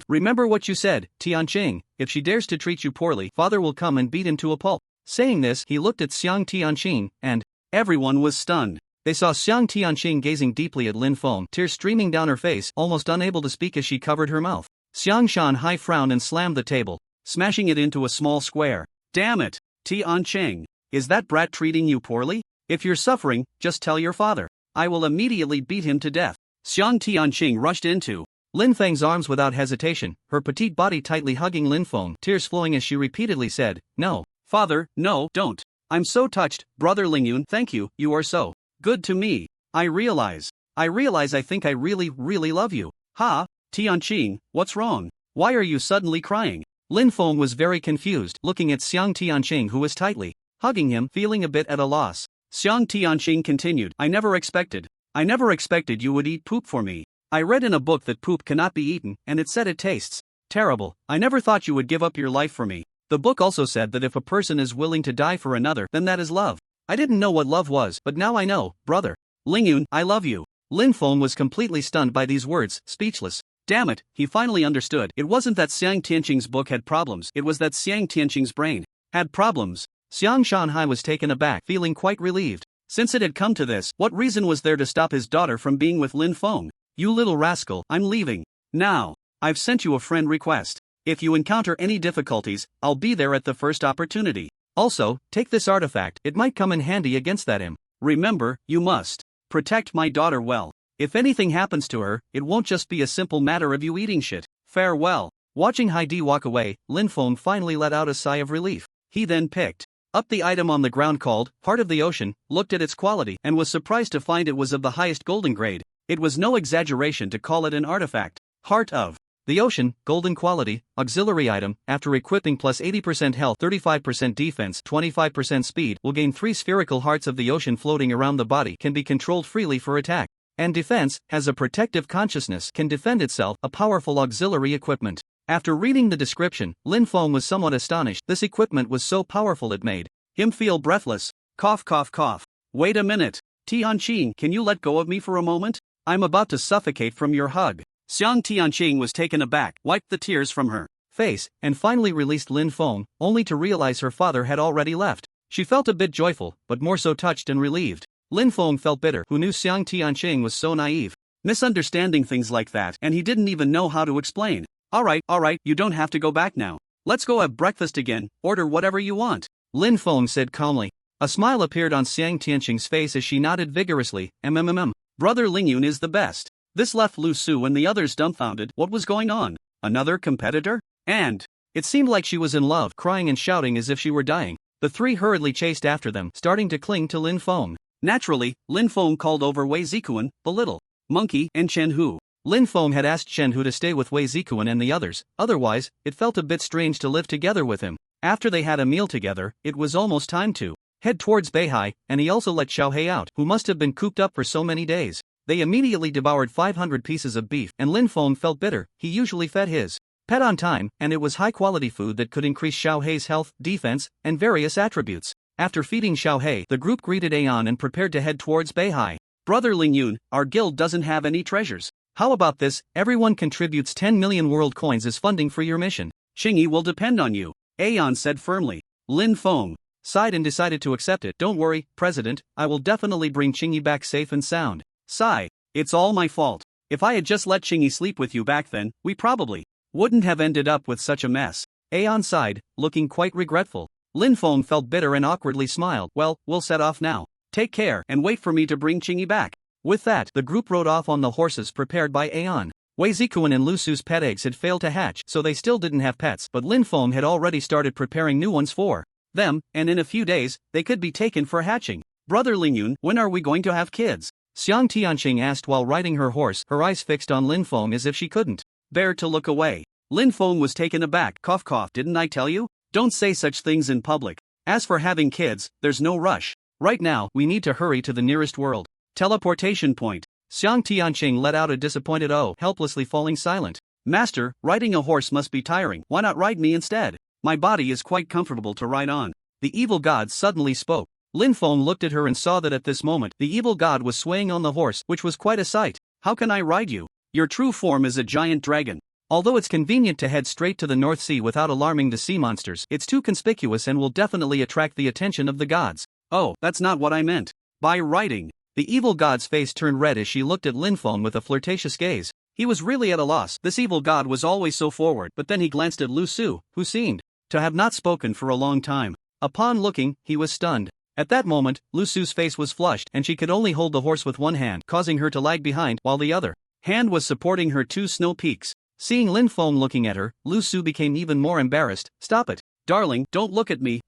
Remember what you said, Tianqing, if she dares to treat you poorly, father will come and beat him to a pulp. Saying this, he looked at Xiang Tianqing, and everyone was stunned. They saw Xiang Tianqing gazing deeply at Lin Feng, tears streaming down her face, almost unable to speak as she covered her mouth. Xiang Shanhai frowned and slammed the table, smashing it into a small square. Damn it, Tianqing, is that brat treating you poorly? If you're suffering, just tell your father. I will immediately beat him to death. Xiang Tianqing rushed into Lin Feng's arms without hesitation, her petite body tightly hugging Lin Feng, tears flowing as she repeatedly said, No, father, no, don't. I'm so touched, brother Ling Yun, thank you, you are so good to me. I realize I think I really love you. Ha, Tianqing, what's wrong? Why are you suddenly crying? Lin Feng was very confused, looking at Xiang Tianqing who was tightly hugging him, feeling a bit at a loss. Xiang Tianqing continued, I never expected you would eat poop for me. I read in a book that poop cannot be eaten, and it said it tastes terrible. I never thought you would give up your life for me. The book also said that if a person is willing to die for another, then that is love. I didn't know what love was, but now I know, brother. Ling Yun, I love you. Lin Feng was completely stunned by these words, speechless. Damn it, he finally understood. It wasn't that Xiang Tianqing's book had problems, it was that Xiang Tianqing's brain had problems. Xiang Shanhai was taken aback, feeling quite relieved. Since it had come to this, what reason was there to stop his daughter from being with Lin Feng? You little rascal, I'm leaving. Now. I've sent you a friend request. If you encounter any difficulties, I'll be there at the first opportunity. Also, take this artifact, it might come in handy against that him. Remember, you must protect my daughter well. If anything happens to her, it won't just be a simple matter of you eating shit. Farewell. Watching Heidi walk away, Lin Feng finally let out a sigh of relief. He then picked up the item on the ground called Heart of the Ocean, looked at its quality, and was surprised to find it was of the highest golden grade. It was no exaggeration to call it an artifact. Heart of The ocean, golden quality, auxiliary item, after equipping plus 80% health, 35% defense, 25% speed, will gain 3 spherical hearts of the ocean floating around the body, can be controlled freely for attack and defense, has a protective consciousness, can defend itself, a powerful auxiliary equipment. After reading the description, Lin Feng was somewhat astonished. This equipment was so powerful it made him feel breathless. Cough cough cough. Wait a minute. Tianqing, can you let go of me for a moment? I'm about to suffocate from your hug. Xiang Tianqing was taken aback, wiped the tears from her face, and finally released Lin Feng, only to realize her father had already left. She felt a bit joyful, but more so touched and relieved. Lin Feng felt bitter. Who knew Xiang Tianqing was so naive, misunderstanding things like that, and he didn't even know how to explain. Alright, you don't have to go back now. Let's go have breakfast again, order whatever you want, Lin Feng said calmly. A smile appeared on Xiang Tianqing's face as she nodded vigorously. Brother Lingyun is the best. This left Lu Su and the others dumbfounded. What was going on? Another competitor? And it seemed like she was in love, crying and shouting as if she were dying. The 3 hurriedly chased after them, starting to cling to Lin Feng. Naturally, Lin Feng called over Wei Zikuan, the little monkey, and Chen Hu. Lin Feng had asked Chen Hu to stay with Wei Zikuan and the others, otherwise, it felt a bit strange to live together with him. After they had a meal together, it was almost time to head towards Beihai, and he also let Xiao Hei out, who must have been cooped up for so many days. They immediately devoured 500 pieces of beef, and Lin Feng felt bitter. He usually fed his pet on time, and it was high-quality food that could increase Xiao Hei's health, defense, and various attributes. After feeding Xiao Hei, the group greeted Aeon and prepared to head towards Beihai. Brother Lingyun, our guild doesn't have any treasures. How about this? Everyone contributes 10 million world coins as funding for your mission. Qingyi will depend on you, Aeon said firmly. Lin Feng sighed and decided to accept it. Don't worry, President, I will definitely bring Qingyi back safe and sound. Sigh. It's all my fault. If I had just let Qingyi sleep with you back then, we probably wouldn't have ended up with such a mess. Aeon sighed, looking quite regretful. Lin Feng felt bitter and awkwardly smiled. Well, we'll set off now. Take care and wait for me to bring Qingyi back. With that, the group rode off on the horses prepared by Aeon. Wei Zikuan and Lu Su's pet eggs had failed to hatch, so they still didn't have pets, but Lin Feng had already started preparing new ones for them, and in a few days, they could be taken for hatching. Brother Lingyun, when are we going to have kids? Xiang Tianqing asked while riding her horse, her eyes fixed on Lin Feng as if she couldn't bear to look away. Lin Feng was taken aback. Cough cough. Didn't I tell you? Don't say such things in public. As for having kids, there's no rush. Right now, we need to hurry to the nearest world teleportation point. Xiang Tianqing let out a disappointed oh, helplessly falling silent. Master, riding a horse must be tiring. Why not ride me instead? My body is quite comfortable to ride on. The evil god suddenly spoke. Lin Feng looked at her and saw that at this moment, the evil god was swaying on the horse, which was quite a sight. How can I ride you? Your true form is a giant dragon. Although it's convenient to head straight to the North Sea without alarming the sea monsters, it's too conspicuous and will definitely attract the attention of the gods. Oh, that's not what I meant. By riding. The evil god's face turned red as she looked at Lin Feng with a flirtatious gaze. He was really at a loss. This evil god was always so forward, but then he glanced at Lu Su, who seemed to have not spoken for a long time. Upon looking, he was stunned. At that moment, Lu Su's face was flushed and she could only hold the horse with one hand, causing her to lag behind while the other hand was supporting her 2 snow peaks. Seeing Lin Feng looking at her, Lu Su became even more embarrassed. Stop it. Darling, don't look at me.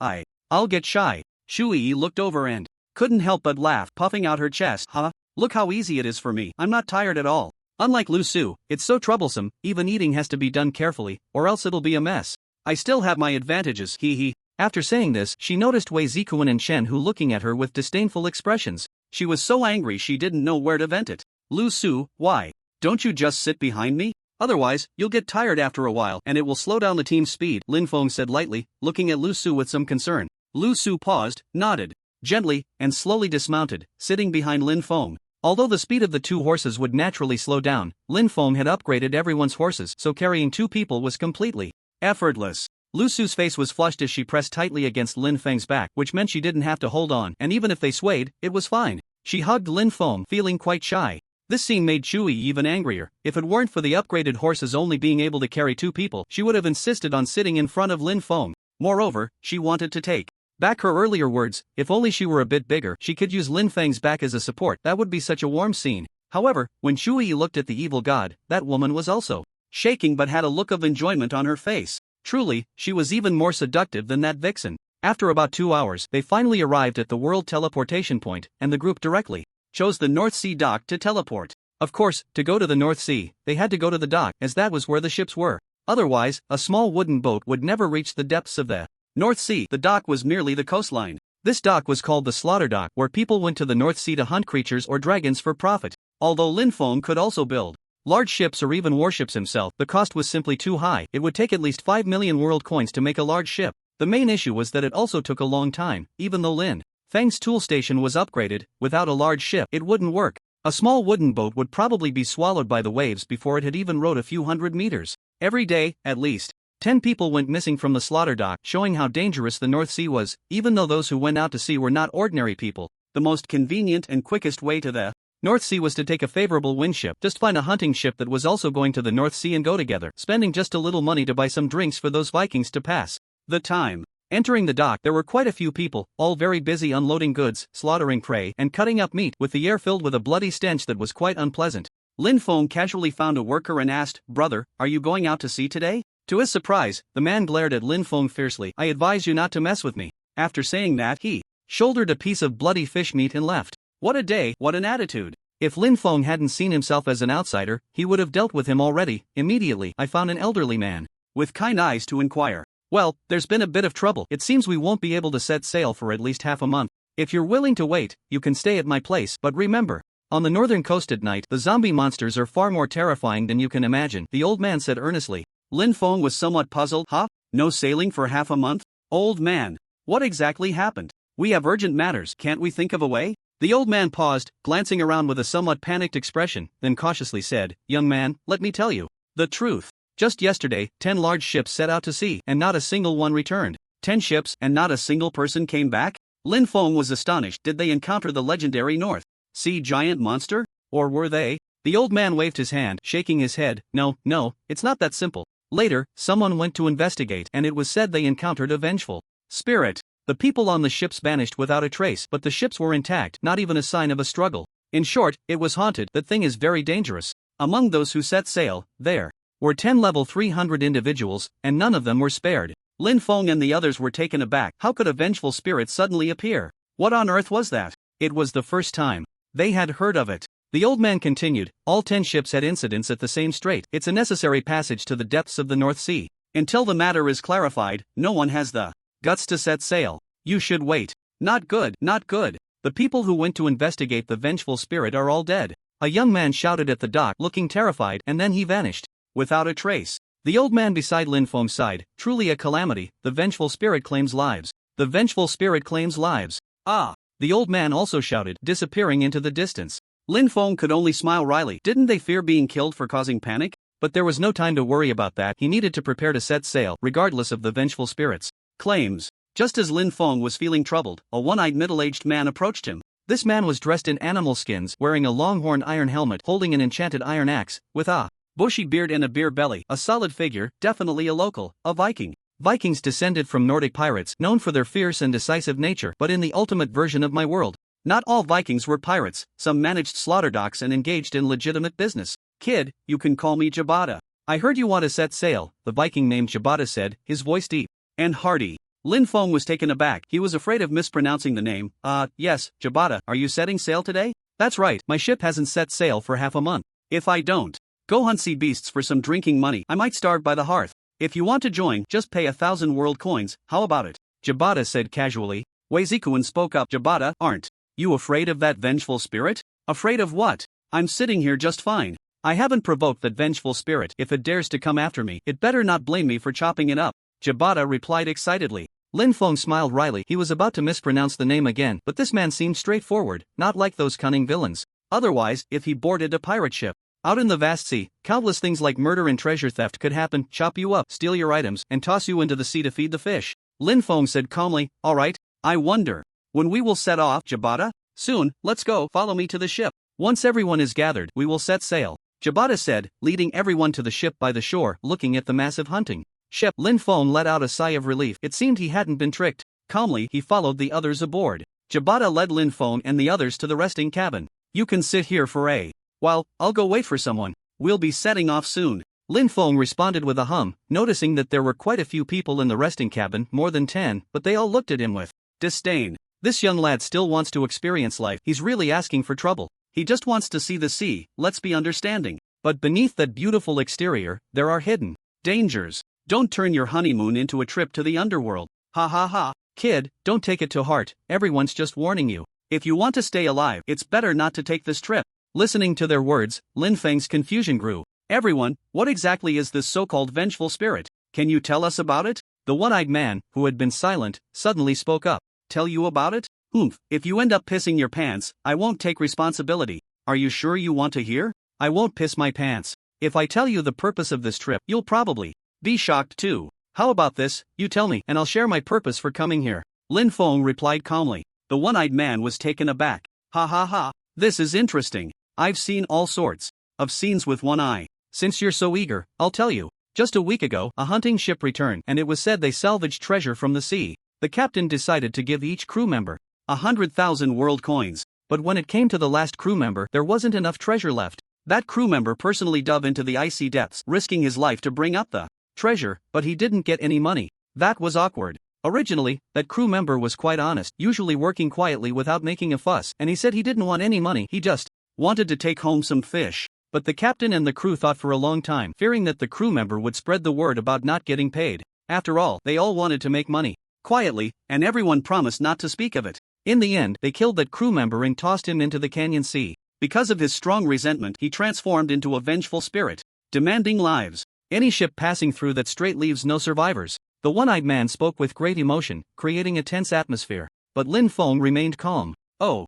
I'll get shy. Shui looked over and couldn't help but laugh, puffing out her chest. Huh? Look how easy it is for me. I'm not tired at all. Unlike Lu Su, it's so troublesome, even eating has to be done carefully, or else it'll be a mess. I still have my advantages, hee hee. After saying this, she noticed Wei Zikuan and Chen Hu looking at her with disdainful expressions. She was so angry she didn't know where to vent it. Lu Su, why? Don't you just sit behind me? Otherwise, you'll get tired after a while and it will slow down the team's speed, Lin Feng said lightly, looking at Lu Su with some concern. Lu Su paused, nodded gently, and slowly dismounted, sitting behind Lin Feng. Although the speed of the 2 horses would naturally slow down, Lin Feng had upgraded everyone's horses, so carrying 2 people was completely effortless. Lu Su's face was flushed as she pressed tightly against Lin Feng's back, which meant she didn't have to hold on, and even if they swayed, it was fine. She hugged Lin Feng, feeling quite shy. This scene made Shui even angrier. If it weren't for the upgraded horses only being able to carry 2 people, she would have insisted on sitting in front of Lin Feng. Moreover, she wanted to take back her earlier words. If only she were a bit bigger, she could use Lin Feng's back as a support. That would be such a warm scene. However, when Shui looked at the evil god, that woman was also shaking but had a look of enjoyment on her face. Truly, she was even more seductive than that vixen. After about 2 hours, they finally arrived at the world teleportation point, and the group directly chose the North Sea dock to teleport. Of course, to go to the North Sea, they had to go to the dock, as that was where the ships were. Otherwise, a small wooden boat would never reach the depths of the North Sea. The dock was merely the coastline. This dock was called the slaughter dock, where people went to the North Sea to hunt creatures or dragons for profit. Although Lin Feng could also build large ships or even warships himself, the cost was simply too high. It would take at least 5 million world coins to make a large ship. The main issue was that it also took a long time. Even though Lin Feng's tool station was upgraded, without a large ship, it wouldn't work. A small wooden boat would probably be swallowed by the waves before it had even rowed a few hundred meters. Every day, at least 10 people went missing from the slaughter dock, showing how dangerous the North Sea was. Even though those who went out to sea were not ordinary people, the most convenient and quickest way to the North Sea was to take a favorable wind ship. Just find a hunting ship that was also going to the North Sea and go together, spending just a little money to buy some drinks for those Vikings to pass the time. Entering the dock, there were quite a few people, all very busy unloading goods, slaughtering prey, and cutting up meat, with the air filled with a bloody stench that was quite unpleasant. Lin Feng casually found a worker and asked, "Brother, are you going out to sea today?" To his surprise, the man glared at Lin Feng fiercely. "I advise you not to mess with me." After saying that, he shouldered a piece of bloody fish meat and left. What a day, what an attitude. If Lin Feng hadn't seen himself as an outsider, he would have dealt with him already. Immediately, I found an elderly man with kind eyes to inquire. "Well, there's been a bit of trouble. It seems we won't be able to set sail for at least half a month. If you're willing to wait, you can stay at my place, but remember, on the northern coast at night, the zombie monsters are far more terrifying than you can imagine," the old man said earnestly. Lin Feng was somewhat puzzled. "Huh? No sailing for half a month? Old man, what exactly happened? We have urgent matters, can't we think of a way?" The old man paused, glancing around with a somewhat panicked expression, then cautiously said, "Young man, let me tell you the truth. Just yesterday, 10 large ships set out to sea, and not a single one returned." 10 ships, and not a single person came back? Lin Feng was astonished. Did they encounter the legendary North Sea giant monster? Or were they? The old man waved his hand, shaking his head. No, it's not that simple. Later, someone went to investigate, and it was said they encountered a vengeful spirit. The people on the ships vanished without a trace, but the ships were intact, not even a sign of a struggle. In short, it was haunted. The thing is very dangerous. Among those who set sail, there were 10 level 300 individuals, and none of them were spared. Lin Feng and the others were taken aback. How could a vengeful spirit suddenly appear? What on earth was that? It was the first time they had heard of it. The old man continued, "All 10 ships had incidents at the same strait. It's a necessary passage to the depths of the North Sea. Until the matter is clarified, no one has the guts to set sail. You should wait." Not good. The people who went to investigate the vengeful spirit are all dead." A young man shouted at the dock, looking terrified, and then he vanished without a trace. The old man beside Lin Feng sighed. Truly a calamity. The vengeful spirit claims lives. The vengeful spirit claims lives. Ah! The old man also shouted, disappearing into the distance. Lin Feng could only smile wryly. Didn't they fear being killed for causing panic? But there was no time to worry about that. He needed to prepare to set sail, regardless of the vengeful spirit's claims. Just as Lin Feng was feeling troubled, a one-eyed middle-aged man approached him. This man was dressed in animal skins, wearing a long-horned iron helmet, holding an enchanted iron axe, with a bushy beard and a beer belly. A solid figure, definitely a local, a Viking. Vikings descended from Nordic pirates, known for their fierce and decisive nature, but in the ultimate version of my world. Not all Vikings were pirates, some managed slaughter docks and engaged in legitimate business. "Kid, you can call me Jabata. I heard you want to set sail," the Viking named Jabata said, his voice deep and hearty. Lin Feng was taken aback. He was afraid of mispronouncing the name. Yes, Jabata, are you setting sail today?" "That's right, my ship hasn't set sail for half a month. If I don't go hunt sea beasts for some drinking money, I might starve by the hearth. If you want to join, just pay 1,000 world coins, how about it?" Jabata said casually. Wei Zikuan spoke up. "Jabata, aren't you afraid of that vengeful spirit?" "Afraid of what? I'm sitting here just fine. I haven't provoked that vengeful spirit. If it dares to come after me, it better not blame me for chopping it up," Jabata replied excitedly. Lin Feng smiled wryly. He was about to mispronounce the name again, but this man seemed straightforward, not like those cunning villains. Otherwise, if he boarded a pirate ship out in the vast sea, countless things like murder and treasure theft could happen. Chop you up, steal your items, and toss you into the sea to feed the fish. Lin Feng said calmly, "All right, I wonder when we will set off, Jabata?" "Soon, let's go, follow me to the ship. Once everyone is gathered, we will set sail," Jabata said, leading everyone to the ship by the shore, looking at the massive hunting ship. Lin Feng let out a sigh of relief. It seemed he hadn't been tricked. Calmly, he followed the others aboard. Jabata led Lin Feng and the others to the resting cabin. "You can sit here for a while, I'll go wait for someone. We'll be setting off soon." Lin Feng responded with a hum, noticing that there were quite a few people in the resting cabin, more than 10, but they all looked at him with disdain. This young lad still wants to experience life. He's really asking for trouble. He just wants to see the sea, let's be understanding. But beneath that beautiful exterior, there are hidden dangers. Don't turn your honeymoon into a trip to the underworld. Ha ha ha. Kid, don't take it to heart, everyone's just warning you. If you want to stay alive, it's better not to take this trip. Listening to their words, Lin Feng's confusion grew. Everyone, what exactly is this so-called vengeful spirit? Can you tell us about it? The one-eyed man, who had been silent, suddenly spoke up. Tell you about it? If you end up pissing your pants, I won't take responsibility. Are you sure you want to hear? I won't piss my pants. If I tell you the purpose of this trip, you'll probably be shocked too. How about this, you tell me and I'll share my purpose for coming here. Lin Feng replied calmly. The one-eyed man was taken aback. Ha ha ha, this is interesting. I've seen all sorts of scenes with one eye. Since you're so eager, I'll tell you. Just a week ago, a hunting ship returned and it was said they salvaged treasure from the sea. The captain decided to give each crew member 100,000 world coins. But when it came to the last crew member, there wasn't enough treasure left. That crew member personally dove into the icy depths, risking his life to bring up the treasure, but he didn't get any money. That was awkward. Originally, that crew member was quite honest, usually working quietly without making a fuss, and he said he didn't want any money, he just wanted to take home some fish. But the captain and the crew thought for a long time, fearing that the crew member would spread the word about not getting paid. After all, they all wanted to make money quietly, and everyone promised not to speak of it. In the end, they killed that crew member and tossed him into the canyon sea. Because of his strong resentment, he transformed into a vengeful spirit, demanding lives. Any ship passing through that strait leaves no survivors. The one-eyed man spoke with great emotion, creating a tense atmosphere. But Lin Feng remained calm. Oh,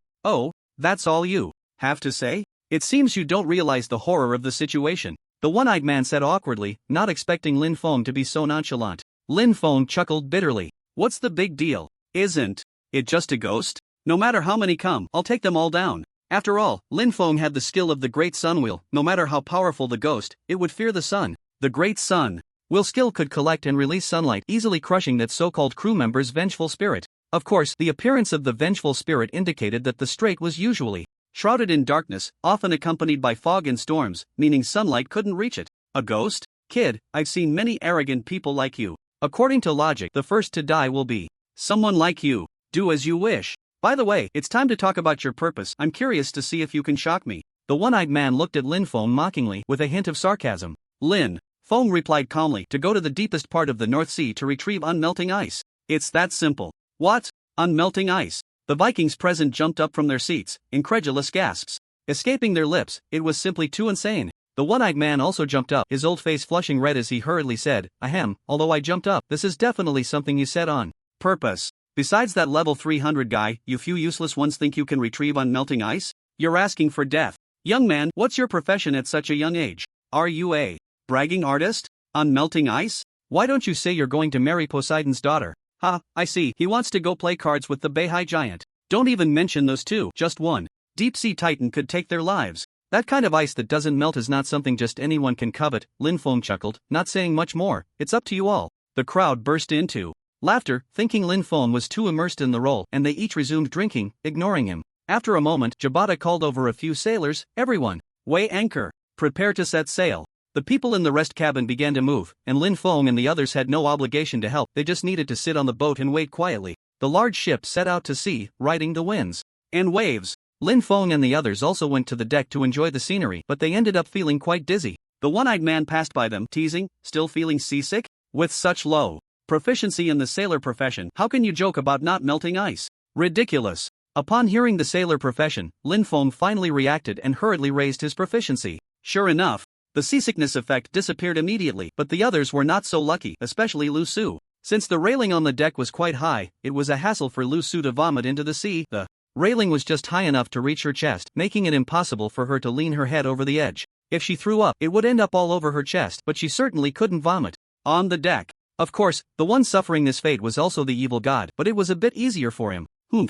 that's all you have to say? It seems you don't realize the horror of the situation. The one-eyed man said awkwardly, not expecting Lin Feng to be so nonchalant. Lin Feng chuckled bitterly. What's the big deal? Isn't it just a ghost? No matter how many come, I'll take them all down. After all, Lin Feng had the skill of the Great Sun Wheel. No matter how powerful the ghost, it would fear the sun. The Great Sun Wheel skill could collect and release sunlight, easily crushing that so-called crew member's vengeful spirit. Of course, the appearance of the vengeful spirit indicated that the strait was usually shrouded in darkness, often accompanied by fog and storms, meaning sunlight couldn't reach it. A ghost? Kid, I've seen many arrogant people like you. According to logic, the first to die will be someone like you. Do as you wish. By the way, it's time to talk about your purpose. I'm curious to see if you can shock me. The one-eyed man looked at Lin Feng mockingly, with a hint of sarcasm. Lin Feng replied calmly, to go to the deepest part of the North Sea to retrieve unmelting ice. It's that simple. What? Unmelting ice? The Vikings present jumped up from their seats, incredulous gasps escaping their lips. It was simply too insane. The one-eyed man also jumped up, his old face flushing red as he hurriedly said, Ahem, although I jumped up, this is definitely something you said on purpose. Besides that level 300 guy, you few useless ones think you can retrieve unmelting ice? You're asking for death. Young man, what's your profession at such a young age? Are you a bragging artist? Unmelting ice? Why don't you say you're going to marry Poseidon's daughter? Ha, I see, he wants to go play cards with the Beihai giant. Don't even mention those two, just one deep-sea titan could take their lives. That kind of ice that doesn't melt is not something just anyone can covet. Lin Feng chuckled, not saying much more. It's up to you all. The crowd burst into laughter, thinking Lin Feng was too immersed in the role, and they each resumed drinking, ignoring him. After a moment, Jabata called over a few sailors, everyone, weigh anchor, prepare to set sail. The people in the rest cabin began to move, and Lin Feng and the others had no obligation to help, they just needed to sit on the boat and wait quietly. The large ship set out to sea, riding the winds and waves. Lin Feng and the others also went to the deck to enjoy the scenery, but they ended up feeling quite dizzy. The one-eyed man passed by them, teasing, still feeling seasick? With such low proficiency in the sailor profession, how can you joke about not melting ice? Ridiculous. Upon hearing the sailor profession, Lin Feng finally reacted and hurriedly raised his proficiency. Sure enough, the seasickness effect disappeared immediately, but the others were not so lucky, especially Lu Su. Since the railing on the deck was quite high, it was a hassle for Lu Su to vomit into the sea. The railing was just high enough to reach her chest, making it impossible for her to lean her head over the edge. If she threw up, it would end up all over her chest, but she certainly couldn't vomit on the deck. Of course, the one suffering this fate was also the evil god, but it was a bit easier for him.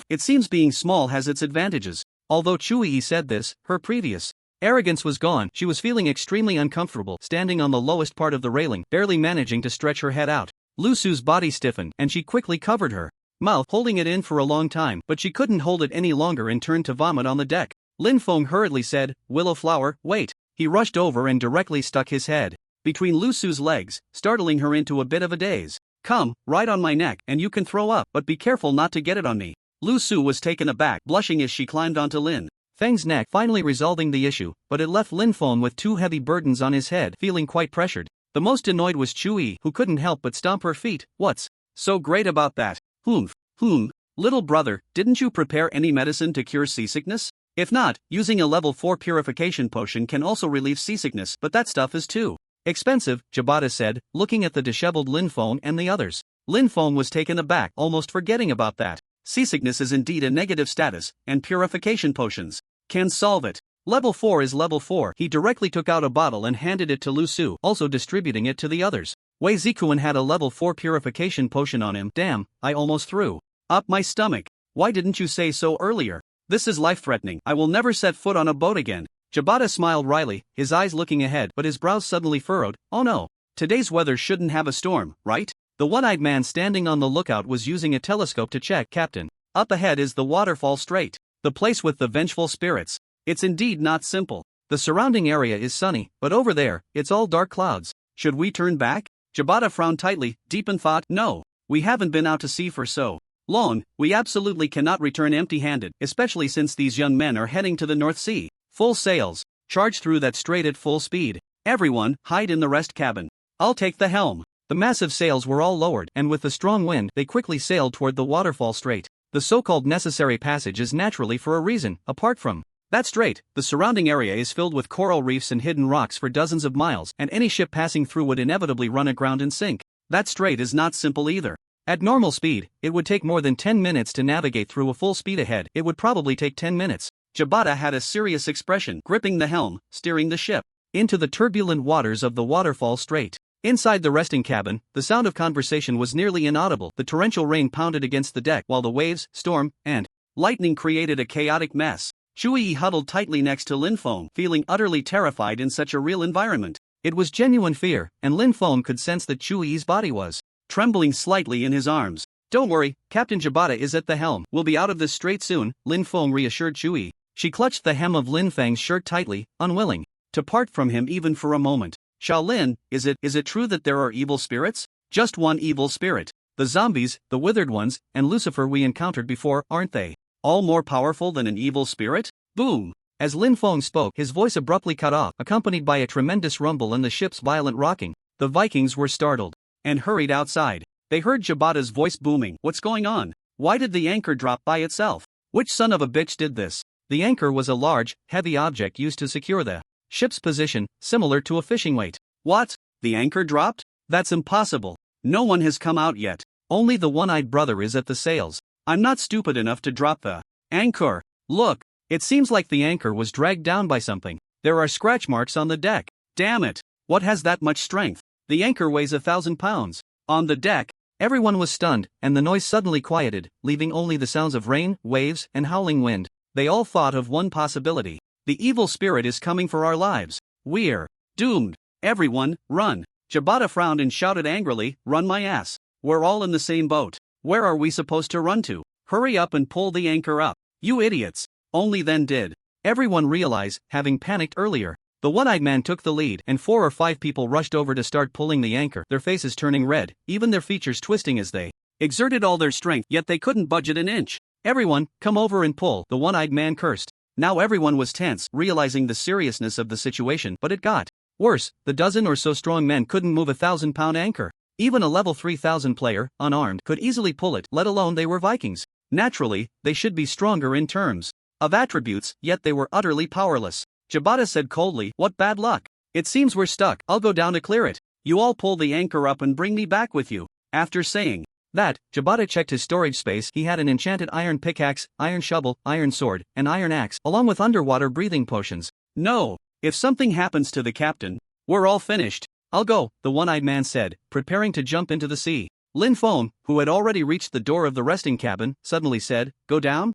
It seems being small has its advantages. Although Chui said this, her previous arrogance was gone. She was feeling extremely uncomfortable, standing on the lowest part of the railing, barely managing to stretch her head out. Lu Su's body stiffened, and she quickly covered her mouth, holding it in for a long time, but she couldn't hold it any longer and turned to vomit on the deck. Lin Feng hurriedly said, Willow Flower, wait. He rushed over and directly stuck his head between Lu Su's legs, startling her into a bit of a daze. Come, ride on my neck, and you can throw up, but be careful not to get it on me. Lu Su was taken aback, blushing as she climbed onto Lin Fang's neck, finally resolving the issue, but it left Lin Feng with 2 heavy burdens on his head, feeling quite pressured. The most annoyed was Chui, who couldn't help but stomp her feet. What's so great about that? Little brother, didn't you prepare any medicine to cure seasickness? If not, using a level 4 purification potion can also relieve seasickness, but that stuff is too expensive, Jabata said, looking at the disheveled Lin Feng and the others. Lin Feng was taken aback, almost forgetting about that. Seasickness is indeed a negative status, and purification potions can solve it. Level 4 is level 4. He directly took out a bottle and handed it to Lu Su, also distributing it to the others. Wei Zikuan had a level 4 purification potion on him. Damn, I almost threw up my stomach. Why didn't you say so earlier? This is life-threatening. I will never set foot on a boat again. Jabata smiled wryly, his eyes looking ahead, but his brows suddenly furrowed. Oh no. Today's weather shouldn't have a storm, right? The one-eyed man standing on the lookout was using a telescope to check. Captain, up ahead is the waterfall Strait, the place with the vengeful spirits. It's indeed not simple. The surrounding area is sunny, but over there, it's all dark clouds. Should we turn back? Jabata frowned tightly, deep in thought. No, we haven't been out to sea for so long. We absolutely cannot return empty-handed, especially since these young men are heading to the North Sea. Full sails, charge through that strait at full speed. Everyone, hide in the rest cabin. I'll take the helm. The massive sails were all lowered, and with the strong wind, they quickly sailed toward the waterfall strait. The so-called necessary passage is naturally for a reason. Apart from that strait, the surrounding area is filled with coral reefs and hidden rocks for dozens of miles, and any ship passing through would inevitably run aground and sink. That strait is not simple either. At normal speed, it would take more than 10 minutes to navigate through a full speed ahead. It would probably take 10 minutes. Jabata had a serious expression, gripping the helm, steering the ship into the turbulent waters of the waterfall strait. Inside the resting cabin, the sound of conversation was nearly inaudible. The torrential rain pounded against the deck, while the waves, storm, and lightning created a chaotic mess. Chui huddled tightly next to Lin Feng, feeling utterly terrified in such a real environment. It was genuine fear, and Lin Feng could sense that Chui's body was trembling slightly in his arms. Don't worry, Captain Jabata is at the helm. We'll be out of this strait soon, Lin Feng reassured Chui. She clutched the hem of Lin Feng's shirt tightly, unwilling to part from him even for a moment. Shaolin, is it true that there are evil spirits? Just one evil spirit. The zombies, the withered ones, and Lucifer we encountered before, aren't they all more powerful than an evil spirit? Boom! As Lin Feng spoke, his voice abruptly cut off, accompanied by a tremendous rumble and the ship's violent rocking. The Vikings were startled and hurried outside. They heard Jabata's voice booming. What's going on? Why did the anchor drop by itself? Which son of a bitch did this? The anchor was a large, heavy object used to secure the ship's position, similar to a fishing weight. What? The anchor dropped? That's impossible. No one has come out yet. Only the one-eyed brother is at the sails. I'm not stupid enough to drop the anchor. Look, it seems like the anchor was dragged down by something. There are scratch marks on the deck. Damn it. What has that much strength? The anchor weighs 1,000 pounds. On the deck, everyone was stunned, and the noise suddenly quieted, leaving only the sounds of rain, waves, and howling wind. They all thought of one possibility. The evil spirit is coming for our lives. We're doomed. Everyone, run. Jabata frowned and shouted angrily, run my ass. We're all in the same boat. Where are we supposed to run to? Hurry up and pull the anchor up. You idiots. Only then did everyone realize, having panicked earlier. The one-eyed man took the lead, and 4 or 5 people rushed over to start pulling the anchor, their faces turning red, even their features twisting as they exerted all their strength, yet they couldn't budge it an inch. Everyone, come over and pull, the one-eyed man cursed. Now everyone was tense, realizing the seriousness of the situation, but it got worse. The dozen or so strong men couldn't move a 1,000-pound anchor. Even a level 3,000 player, unarmed, could easily pull it, let alone they were Vikings. Naturally, they should be stronger in terms of attributes, yet they were utterly powerless. Jabata said coldly, what bad luck. It seems we're stuck. I'll go down to clear it. You all pull the anchor up and bring me back with you. After saying that, Jabata checked his storage space. He had an enchanted iron pickaxe, iron shovel, iron sword, and iron axe, along with underwater breathing potions. No, if something happens to the captain, we're all finished. I'll go, the one-eyed man said, preparing to jump into the sea. Lin Feng, who had already reached the door of the resting cabin, suddenly said, go down?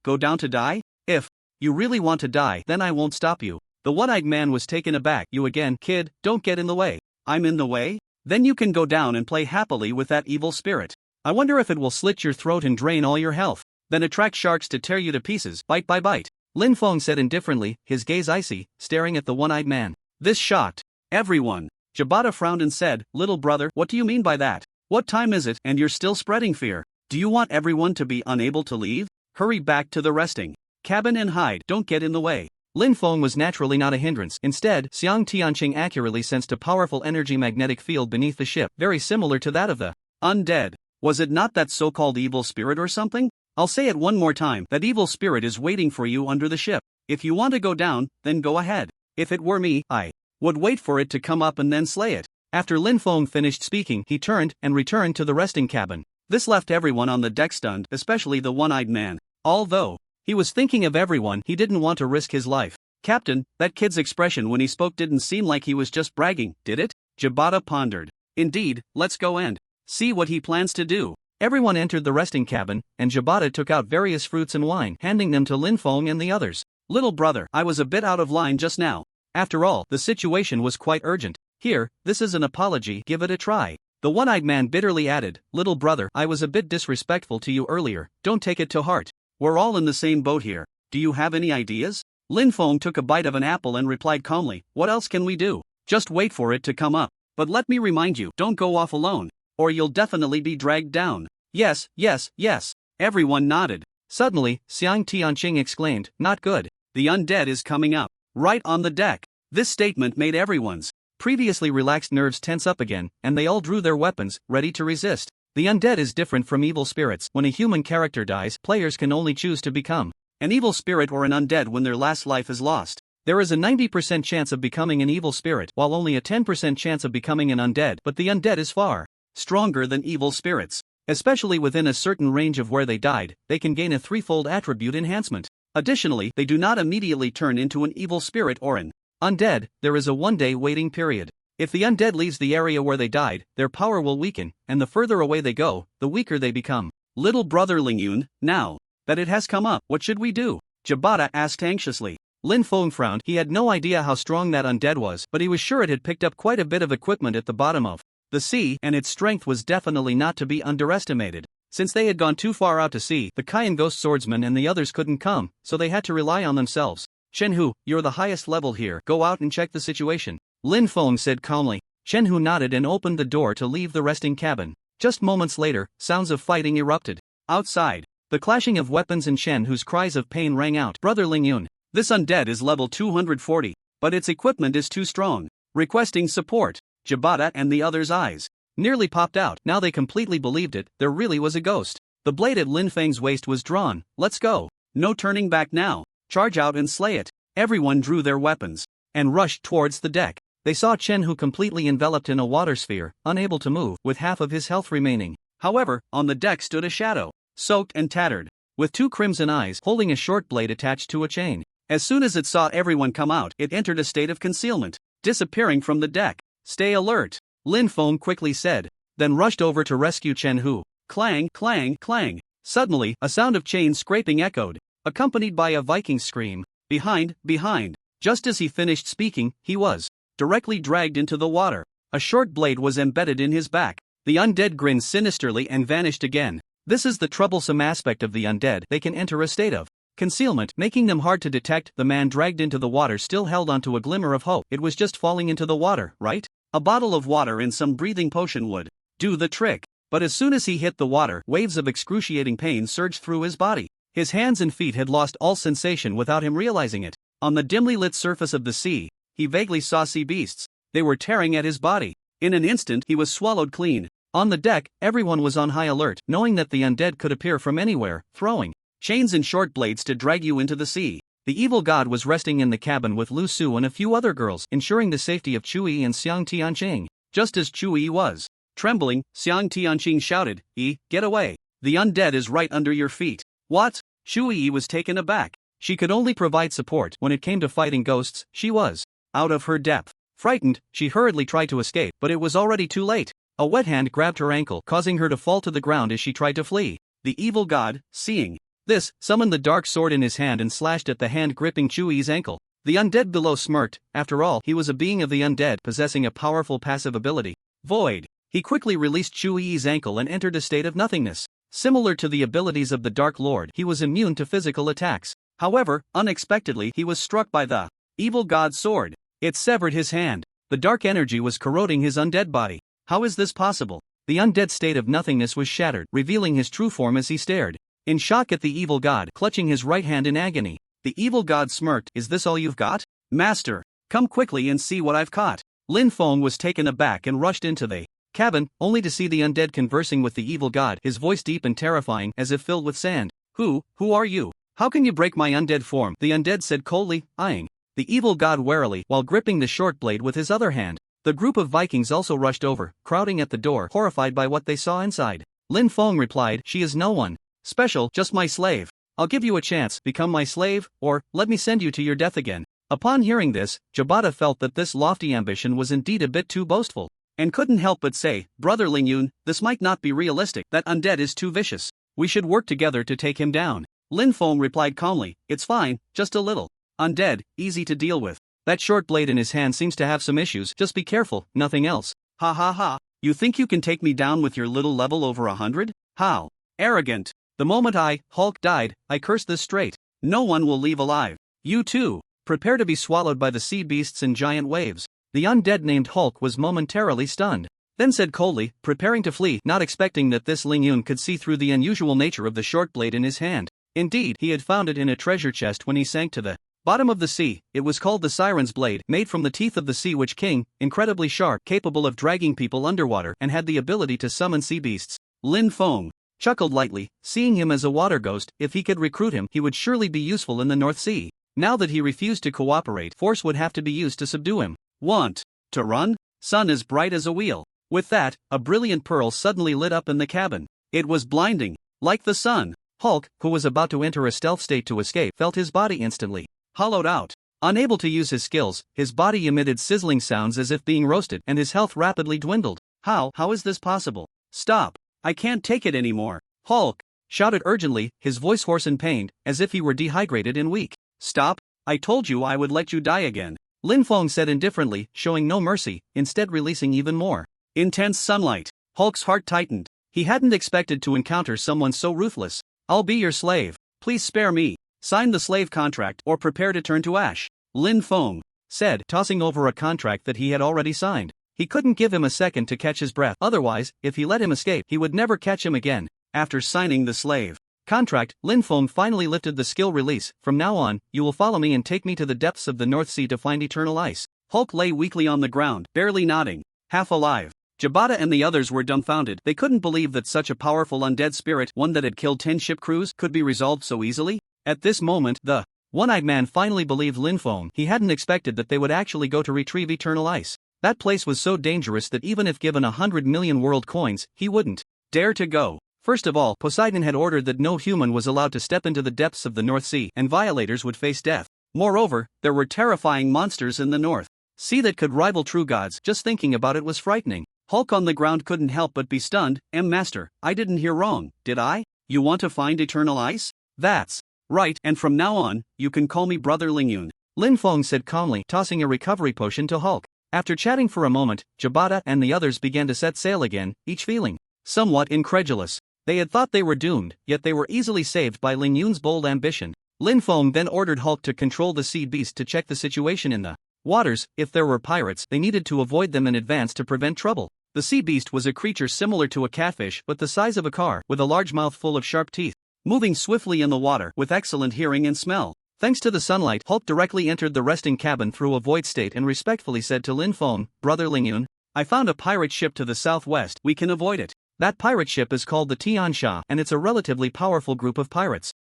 Go down to die? If you really want to die, then I won't stop you. The one-eyed man was taken aback. You again, kid, don't get in the way. I'm in the way? Then you can go down and play happily with that evil spirit. I wonder if it will slit your throat and drain all your health, then attract sharks to tear you to pieces, bite by bite. Lin Feng said indifferently, his gaze icy, staring at the one-eyed man. This shocked everyone. Jabata frowned and said, little brother, what do you mean by that? What time is it, and you're still spreading fear? Do you want everyone to be unable to leave? Hurry back to the resting cabin and hide, don't get in the way. Lin Feng was naturally not a hindrance. Instead, Xiang Tianqing accurately sensed a powerful energy magnetic field beneath the ship, very similar to that of the undead. Was it not that so-called evil spirit or something? I'll say it one more time, that evil spirit is waiting for you under the ship. If you want to go down, then go ahead. If it were me, I would wait for it to come up and then slay it. After Lin Feng finished speaking, he turned and returned to the resting cabin. This left everyone on the deck stunned, especially the one-eyed man. Although he was thinking of everyone, he didn't want to risk his life. Captain, that kid's expression when he spoke didn't seem like he was just bragging, did it? Jibata pondered. Indeed, let's go and see what he plans to do. Everyone entered the resting cabin, and Jibata took out various fruits and wine, handing them to Lin Feng and the others. Little brother, I was a bit out of line just now. After all, the situation was quite urgent. Here, this is an apology, give it a try. The one-eyed man bitterly added, little brother, I was a bit disrespectful to you earlier, don't take it to heart. We're all in the same boat here. Do you have any ideas? Lin Feng took a bite of an apple and replied calmly, what else can we do? Just wait for it to come up. But let me remind you, don't go off alone, or you'll definitely be dragged down. Yes, yes, yes. Everyone nodded. Suddenly, Xiang Tianqing exclaimed, not good. The undead is coming up. Right on the deck. This statement made everyone's previously relaxed nerves tense up again, and they all drew their weapons, ready to resist. The undead is different from evil spirits. When a human character dies, players can only choose to become an evil spirit or an undead when their last life is lost. There is a 90% chance of becoming an evil spirit, while only a 10% chance of becoming an undead, but the undead is far stronger than evil spirits. Especially within a certain range of where they died, they can gain a threefold attribute enhancement. Additionally, they do not immediately turn into an evil spirit or an undead, there is a one-day waiting period. If the undead leaves the area where they died, their power will weaken, and the further away they go, the weaker they become. Little brother Lingyun, now that it has come up, what should we do? Jibata asked anxiously. Lin Feng frowned. He had no idea how strong that undead was, but he was sure it had picked up quite a bit of equipment at the bottom of the sea, and its strength was definitely not to be underestimated. Since they had gone too far out to sea, the Kaiyan ghost swordsman and the others couldn't come, so they had to rely on themselves. Shenhu, you're the highest level here, go out and check the situation. Lin Feng said calmly. Shenhu nodded and opened the door to leave the resting cabin. Just moments later, sounds of fighting erupted. Outside, the clashing of weapons and Shenhu's cries of pain rang out. Brother Lingyun, this undead is level 240, but its equipment is too strong. Requesting support. Jibata and the others' eyes nearly popped out. Now they completely believed it, there really was a ghost. The blade at Lin Feng's waist was drawn. Let's go. No turning back now. Charge out and slay it. Everyone drew their weapons and rushed towards the deck. They saw Shenhu completely enveloped in a water sphere, unable to move, with half of his health remaining. However, on the deck stood a shadow, soaked and tattered, with two crimson eyes, holding a short blade attached to a chain. As soon as it saw everyone come out, it entered a state of concealment, disappearing from the deck. Stay alert, Lin Feng quickly said, then rushed over to rescue Shenhu. Clang, clang, clang. Suddenly, a sound of chains scraping echoed, accompanied by a Viking scream. Behind, behind. Just as he finished speaking, he was directly dragged into the water. A short blade was embedded in his back. The undead grinned sinisterly and vanished again. This is the troublesome aspect of the undead. They can enter a state of concealment, making them hard to detect. The man dragged into the water still held onto a glimmer of hope. It was just falling into the water, right? A bottle of water and some breathing potion would do the trick. But as soon as he hit the water, waves of excruciating pain surged through his body. His hands and feet had lost all sensation without him realizing it. On the dimly lit surface of the sea, he vaguely saw sea beasts. They were tearing at his body. In an instant, he was swallowed clean. On the deck, everyone was on high alert, knowing that the undead could appear from anywhere, throwing chains and short blades to drag you into the sea. The evil god was resting in the cabin with Lu Su and a few other girls, ensuring the safety of Chui and Xiang Tianqing. Just as Chui was trembling, Xiang Tianqing shouted, get away. The undead is right under your feet. What? Chui was taken aback. She could only provide support. When it came to fighting ghosts, she was out of her depth. Frightened, she hurriedly tried to escape, but it was already too late. A wet hand grabbed her ankle, causing her to fall to the ground as she tried to flee. The evil god, seeing this, summoned the dark sword in his hand and slashed at the hand gripping Chui's ankle. The undead below smirked. After all, he was a being of the undead possessing a powerful passive ability, Void. He quickly released Chui's ankle and entered a state of nothingness. Similar to the abilities of the Dark Lord, he was immune to physical attacks. However, unexpectedly, he was struck by the evil god's sword. It severed his hand. The dark energy was corroding his undead body. How is this possible? The undead state of nothingness was shattered, revealing his true form as he stared. in shock at the evil god, clutching his right hand in agony. The evil god smirked. Is this all you've got? Master, come quickly and see what I've caught. Lin Feng was taken aback and rushed into the cabin, only to see the undead conversing with the evil god, his voice deep and terrifying as if filled with sand. Who are you? How can you break my undead form? The undead said coldly, eyeing the evil god warily while gripping the short blade with his other hand. The group of Vikings also rushed over, crowding at the door, horrified by what they saw inside. Lin Feng replied, she is no one special, just my slave. I'll give you a chance, become my slave, or let me send you to your death again. Upon hearing this, Jabata felt that this lofty ambition was indeed a bit too boastful, and couldn't help but say, Brother Lingyun, this might not be realistic, that undead is too vicious. We should work together to take him down. Lin Feng replied calmly, it's fine, just a little undead, easy to deal with. That short blade in his hand seems to have some issues, just be careful, nothing else. Ha ha ha, you think you can take me down with your little level over 100? How arrogant. The moment Hulk died, I cursed this straight. No one will leave alive. You too. Prepare to be swallowed by the sea beasts and giant waves. The undead named Hulk was momentarily stunned, then said coldly, preparing to flee, not expecting that this Lingyun could see through the unusual nature of the short blade in his hand. Indeed, he had found it in a treasure chest when he sank to the bottom of the sea. It was called the Siren's Blade, made from the teeth of the Sea Witch King, incredibly sharp, capable of dragging people underwater, and had the ability to summon sea beasts. Lin Feng chuckled lightly, seeing him as a water ghost. If he could recruit him, he would surely be useful in the North Sea. Now that he refused to cooperate, force would have to be used to subdue him. Want to run? Sun as bright as a wheel. With that, a brilliant pearl suddenly lit up in the cabin. It was blinding, like the sun. Hulk, who was about to enter a stealth state to escape, felt his body instantly hollowed out. Unable to use his skills, his body emitted sizzling sounds as if being roasted, and his health rapidly dwindled. How is this possible? Stop! I can't take it anymore. Hulk shouted urgently, his voice hoarse and pained, as if he were dehydrated and weak. Stop! I told you I would let you die again. Lin Feng said indifferently, showing no mercy, instead releasing even more intense sunlight. Hulk's heart tightened. He hadn't expected to encounter someone so ruthless. I'll be your slave. Please spare me. Sign the slave contract or prepare to turn to ash. Lin Feng said, tossing over a contract that he had already signed. He couldn't give him a second to catch his breath, otherwise, if he let him escape, he would never catch him again. After signing the slave contract, Lin Feng finally lifted the skill release. From now on, you will follow me and take me to the depths of the North Sea to find eternal ice. Hulk lay weakly on the ground, barely nodding, half alive. Jabata and the others were dumbfounded. They couldn't believe that such a powerful undead spirit, one that had killed 10 ship crews, could be resolved so easily. At this moment, the one-eyed man finally believed Lin Feng. He hadn't expected that they would actually go to retrieve eternal ice. That place was so dangerous that even if given 100 million world coins, he wouldn't dare to go. First of all, Poseidon had ordered that no human was allowed to step into the depths of the North Sea, and violators would face death. Moreover, there were terrifying monsters in the North Sea that could rival true gods. Just thinking about it was frightening. Hulk on the ground couldn't help but be stunned. Master, I didn't hear wrong, did I? You want to find eternal ice? That's right, and from now on, you can call me Brother Lingyun. Lin Feng said calmly, tossing a recovery potion to Hulk. After chatting for a moment, Jabata and the others began to set sail again, each feeling somewhat incredulous. They had thought they were doomed, yet they were easily saved by Lingyun's bold ambition. Lin Feng then ordered Hulk to control the sea beast to check the situation in the waters. If there were pirates, they needed to avoid them in advance to prevent trouble. The sea beast was a creature similar to a catfish but the size of a car, with a large mouth full of sharp teeth, moving swiftly in the water with excellent hearing and smell. Thanks to the sunlight, Hulk directly entered the resting cabin through a void state and respectfully said to Lin Feng, Brother Lingyun, I found a pirate ship to the southwest. We can avoid it. That pirate ship is called the Tiansha, and it's a relatively powerful group of pirates.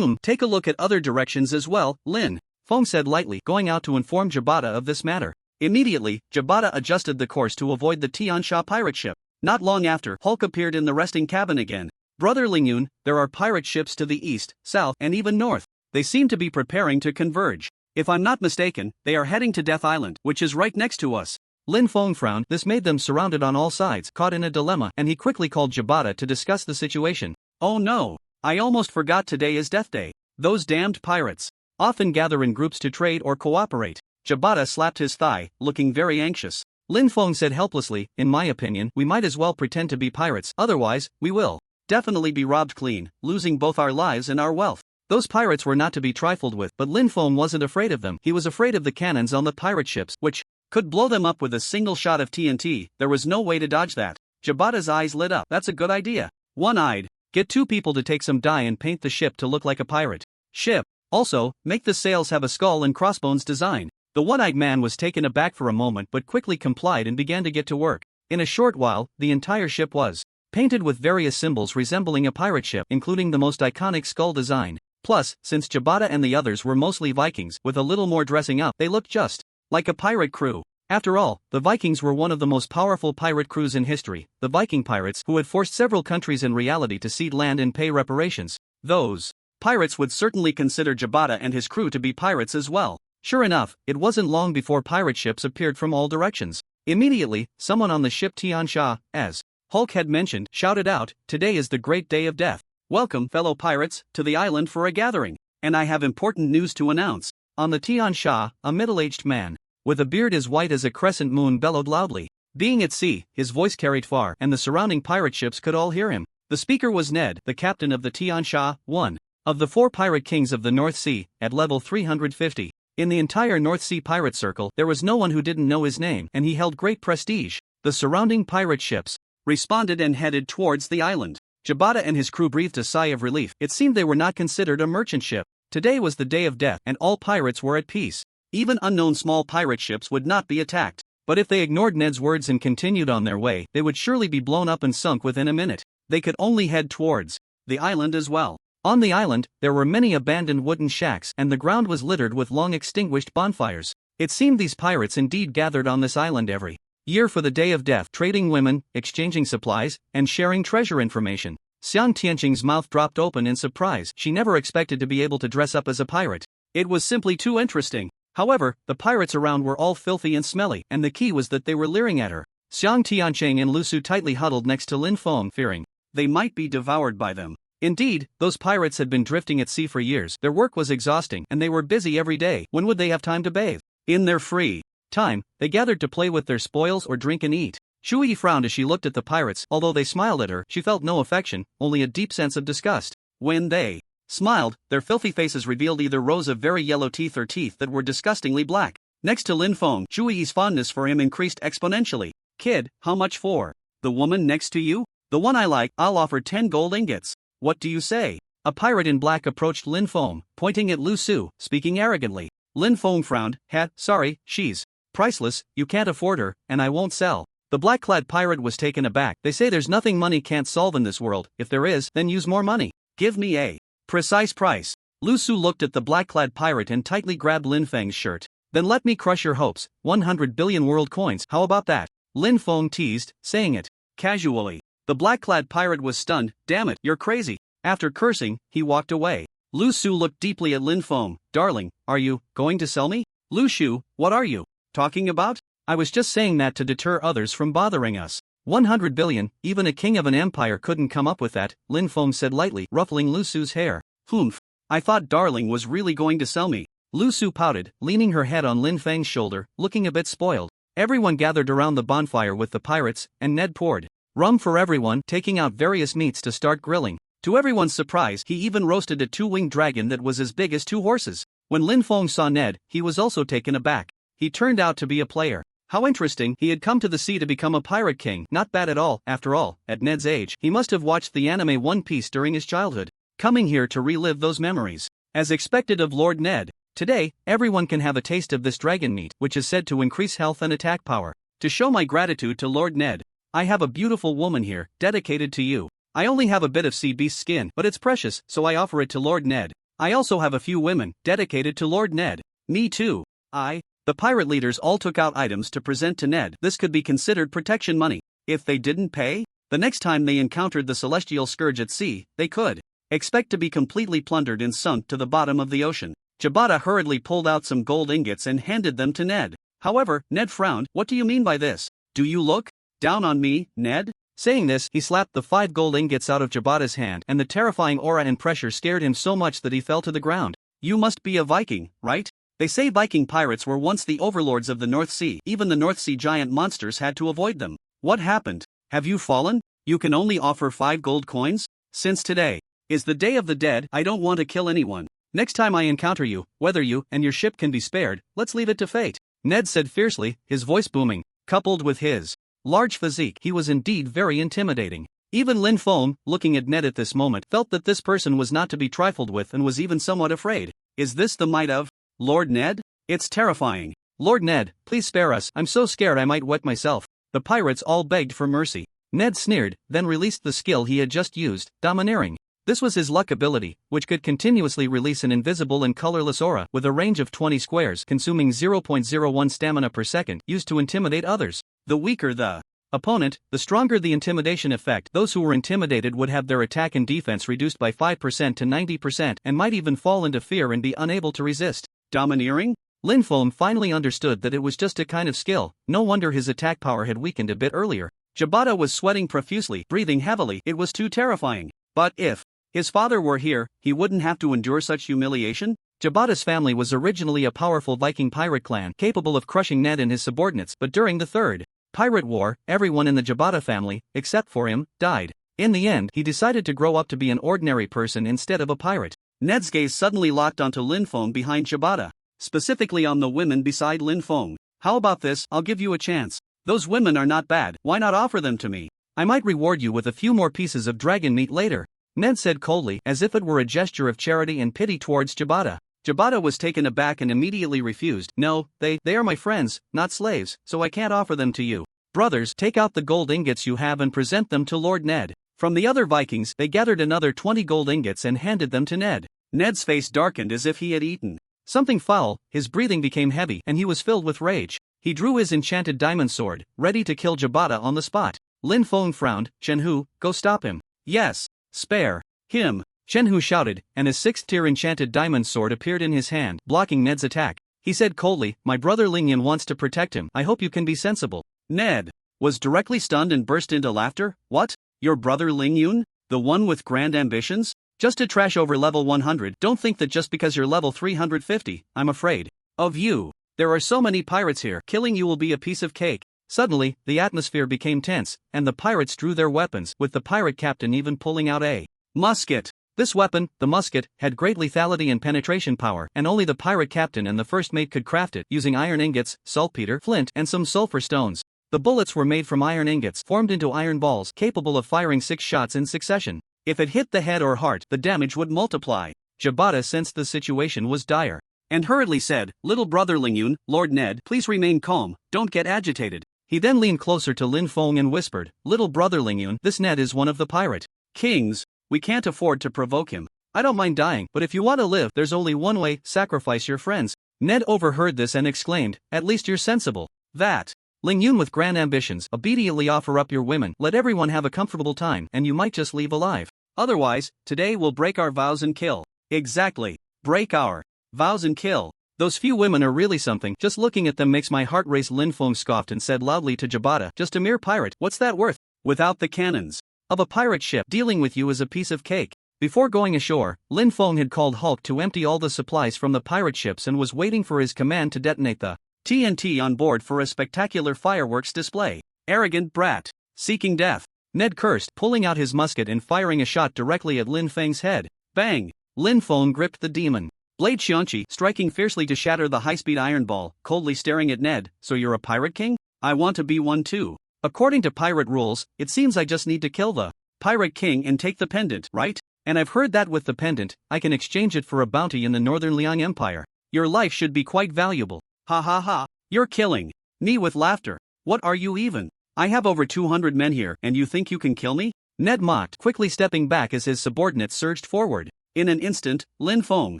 Take a look at other directions as well, Lin Feng said lightly, going out to inform Jabata of this matter. Immediately, Jabata adjusted the course to avoid the Tiansha pirate ship. Not long after, Hulk appeared in the resting cabin again. Brother Lingyun, there are pirate ships to the east, south, and even north. They seem to be preparing to converge. If I'm not mistaken, they are heading to Death Island, which is right next to us. Lin Feng frowned. This made them surrounded on all sides, caught in a dilemma, and he quickly called Jabata to discuss the situation. Oh no! I almost forgot today is Death Day. Those damned pirates often gather in groups to trade or cooperate. Jabata slapped his thigh, looking very anxious. Lin Feng said helplessly, in my opinion, we might as well pretend to be pirates, otherwise, we will definitely be robbed clean, losing both our lives and our wealth. Those pirates were not to be trifled with, but Lin Feng wasn't afraid of them. He was afraid of the cannons on the pirate ships, which could blow them up with a single shot of TNT. There was no way to dodge that. Jabata's eyes lit up. That's a good idea. One-eyed Get 2 people to take some dye and paint the ship to look like a pirate ship. Also, make the sails have a skull and crossbones design. The one-eyed man was taken aback for a moment but quickly complied and began to get to work. In a short while, the entire ship was painted with various symbols resembling a pirate ship, including the most iconic skull design. Plus, since Jabata and the others were mostly Vikings, with a little more dressing up, they looked just like a pirate crew. After all, the Vikings were one of the most powerful pirate crews in history, the Viking pirates who had forced several countries in reality to cede land and pay reparations. Those pirates would certainly consider Jabata and his crew to be pirates as well. Sure enough, it wasn't long before pirate ships appeared from all directions. Immediately, someone on the ship Tian Sha, as Hulk had mentioned, shouted out, "Today is the great day of death. Welcome, fellow pirates, to the island for a gathering. And I have important news to announce." On the Tian Sha, a middle-aged man with a beard as white as a crescent moon bellowed loudly. Being at sea, his voice carried far, and the surrounding pirate ships could all hear him. The speaker was Ned, the captain of the Tian Sha, one of the 4 pirate kings of the North Sea, at level 350. In the entire North Sea pirate circle, there was no one who didn't know his name, and he held great prestige. The surrounding pirate ships responded and headed towards the island. Jabata and his crew breathed a sigh of relief. It seemed they were not considered a merchant ship. Today was the day of death, and all pirates were at peace. Even unknown small pirate ships would not be attacked. But if they ignored Ned's words and continued on their way, they would surely be blown up and sunk within a minute. They could only head towards the island as well. On the island, there were many abandoned wooden shacks, and the ground was littered with long-extinguished bonfires. It seemed these pirates indeed gathered on this island every year for the Day of Death, trading women, exchanging supplies, and sharing treasure information. Xiang Tianqing's mouth dropped open in surprise. She never expected to be able to dress up as a pirate. It was simply too interesting. However, the pirates around were all filthy and smelly, and the key was that they were leering at her. Xiang Tianqing and Lu Su tightly huddled next to Lin Feng, fearing they might be devoured by them. Indeed, those pirates had been drifting at sea for years. Their work was exhausting, and they were busy every day. When would they have time to bathe? In their free time, they gathered to play with their spoils or drink and eat. Shu Yi frowned as she looked at the pirates. Although they smiled at her, she felt no affection, only a deep sense of disgust. When they smiled, their filthy faces revealed either rows of very yellow teeth or teeth that were disgustingly black. Next to Lin Feng, Shu Yi's fondness for him increased exponentially. "Kid, how much for the woman next to you?" "The one I like, I'll offer 10 gold ingots. What do you say?" A pirate in black approached Lin Feng, pointing at Lu Su, speaking arrogantly. Lin Feng frowned. Sorry, she's priceless, you can't afford her, and I won't sell." The black-clad pirate was taken aback. "They say there's nothing money can't solve in this world. If there is, then use more money. Give me a precise price." Lu Su looked at the black-clad pirate and tightly grabbed Lin Feng's shirt. "Then let me crush your hopes. 100 billion world coins, how about that?" Lin Feng teased, saying it casually. The black-clad pirate was stunned. "Damn it, you're crazy." After cursing, he walked away. Lu Su looked deeply at Lin Feng. "Darling, are you going to sell me?" "Lu Su, what are you talking about?" "I was just saying that to deter others from bothering us. 100 billion, even a king of an empire couldn't come up with that," Lin Feng said lightly, ruffling Lu Su's hair. "Humph. I thought darling was really going to sell me." Lu Su pouted, leaning her head on Lin Feng's shoulder, looking a bit spoiled. Everyone gathered around the bonfire with the pirates, and Ned poured rum for everyone, taking out various meats to start grilling. To everyone's surprise, he even roasted a 2-winged dragon that was as big as 2 horses. When Lin Feng saw Ned, he was also taken aback. He turned out to be a player. How interesting, he had come to the sea to become a pirate king. Not bad at all. After all, at Ned's age, he must have watched the anime One Piece during his childhood. Coming here to relive those memories. As expected of Lord Ned. Today, everyone can have a taste of this dragon meat, which is said to increase health and attack power. To show my gratitude to Lord Ned, I have a beautiful woman here, dedicated to you. I only have a bit of sea beast skin, but it's precious, so I offer it to Lord Ned. I also have a few women, dedicated to Lord Ned. Me too. The pirate leaders all took out items to present to Ned. This could be considered protection money. If they didn't pay, the next time they encountered the celestial scourge at sea, they could expect to be completely plundered and sunk to the bottom of the ocean. Jabata hurriedly pulled out some gold ingots and handed them to Ned. However, Ned frowned. "What do you mean by this? Do you look down on me, Ned?" Saying this, he slapped the 5 gold ingots out of Jabata's hand, and the terrifying aura and pressure scared him so much that he fell to the ground. "You must be a Viking, right? They say Viking pirates were once the overlords of the North Sea. Even the North Sea giant monsters had to avoid them. What happened? Have you fallen? You can only offer 5 gold coins? Since today is the Day of the Dead, I don't want to kill anyone. Next time I encounter you, whether you and your ship can be spared, let's leave it to fate," Ned said fiercely, his voice booming. Coupled with his large physique, he was indeed very intimidating. Even Lin Feng, looking at Ned at this moment, felt that this person was not to be trifled with and was even somewhat afraid. Is this the might of Lord Ned? It's terrifying. Lord Ned, please spare us, I'm so scared I might wet myself. The pirates all begged for mercy. Ned sneered, then released the skill he had just used, Domineering. This was his luck ability, which could continuously release an invisible and colorless aura with a range of 20 squares consuming 0.01 stamina per second used to intimidate others. The weaker the opponent, the stronger the intimidation effect. Those who were intimidated would have their attack and defense reduced by 5% to 90% and might even fall into fear and be unable to resist. Domineering? Lin Feng finally understood that it was just a kind of skill, no wonder his attack power had weakened a bit earlier. Jabata was sweating profusely, breathing heavily, it was too terrifying. But if his father were here, he wouldn't have to endure such humiliation? Jabata's family was originally a powerful Viking pirate clan capable of crushing Ned and his subordinates, but during the Third Pirate War, everyone in the Jabata family, except for him, died. In the end, he decided to grow up to be an ordinary person instead of a pirate. Ned's gaze suddenly locked onto Lin Feng behind Jabata, specifically on the women beside Lin Feng. How about this? I'll give you a chance. Those women are not bad, why not offer them to me? I might reward you with a few more pieces of dragon meat later, Ned said coldly, as if it were a gesture of charity and pity towards Jabata. Jabata was taken aback and immediately refused. No, they are my friends, not slaves, so I can't offer them to you. Brothers, take out the gold ingots you have and present them to Lord Ned. From the other Vikings, they gathered another 20 gold ingots and handed them to Ned. Ned's face darkened as if he had eaten something foul, his breathing became heavy and he was filled with rage. He drew his enchanted diamond sword, ready to kill Jabata on the spot. Lin Feng frowned. Shenhu, go stop him. Yes. Spare him. Shenhu shouted, and his 6th-tier enchanted diamond sword appeared in his hand, blocking Ned's attack. He said coldly, my brother Lingyun wants to protect him, I hope you can be sensible. Ned was directly stunned and burst into laughter. What? Your brother Lingyun? The one with grand ambitions? Just to trash over level 100, don't think that just because you're level 350, I'm afraid of you. There are so many pirates here, killing you will be a piece of cake. Suddenly, the atmosphere became tense, and the pirates drew their weapons, with the pirate captain even pulling out a musket. This weapon, the musket, had great lethality and penetration power, and only the pirate captain and the first mate could craft it, using iron ingots, saltpeter, flint, and some sulfur stones. The bullets were made from iron ingots, formed into iron balls, capable of firing 6 shots in succession. If it hit the head or heart, the damage would multiply. Jabata sensed the situation was dire, and hurriedly said, little brother Lingyun, Lord Ned, please remain calm, don't get agitated. He then leaned closer to Lin Feng and whispered, little brother Lingyun, this Ned is one of the pirate kings. We can't afford to provoke him. I don't mind dying, but if you want to live, there's only one way, sacrifice your friends. Ned overheard this and exclaimed, at least you're sensible. That Lingyun with grand ambitions, obediently offer up your women, let everyone have a comfortable time, and you might just leave alive. Otherwise, today we'll break our vows and kill. Exactly. Break our vows and kill. Those few women are really something, just looking at them makes my heart race. Lin Feng scoffed and said loudly to Jabata, just a mere pirate, what's that worth? Without the cannons of a pirate ship, dealing with you is a piece of cake. Before going ashore, Lin Feng had called Hulk to empty all the supplies from the pirate ships and was waiting for his command to detonate the TNT on board for a spectacular fireworks display. Arrogant brat. Seeking death. Ned cursed, pulling out his musket and firing a shot directly at Lin Feng's head. Bang! Lin Feng gripped the demon blade Xianqi, striking fiercely to shatter the high-speed iron ball, coldly staring at Ned. So you're a pirate king? I want to be one too. According to pirate rules, it seems I just need to kill the pirate king and take the pendant, right? And I've heard that with the pendant, I can exchange it for a bounty in the Northern Liang Empire. Your life should be quite valuable. Ha ha ha. You're killing me with laughter. What are you even? I have over 200 men here, and you think you can kill me? Ned mocked, quickly stepping back as his subordinates surged forward. In an instant, Lin Feng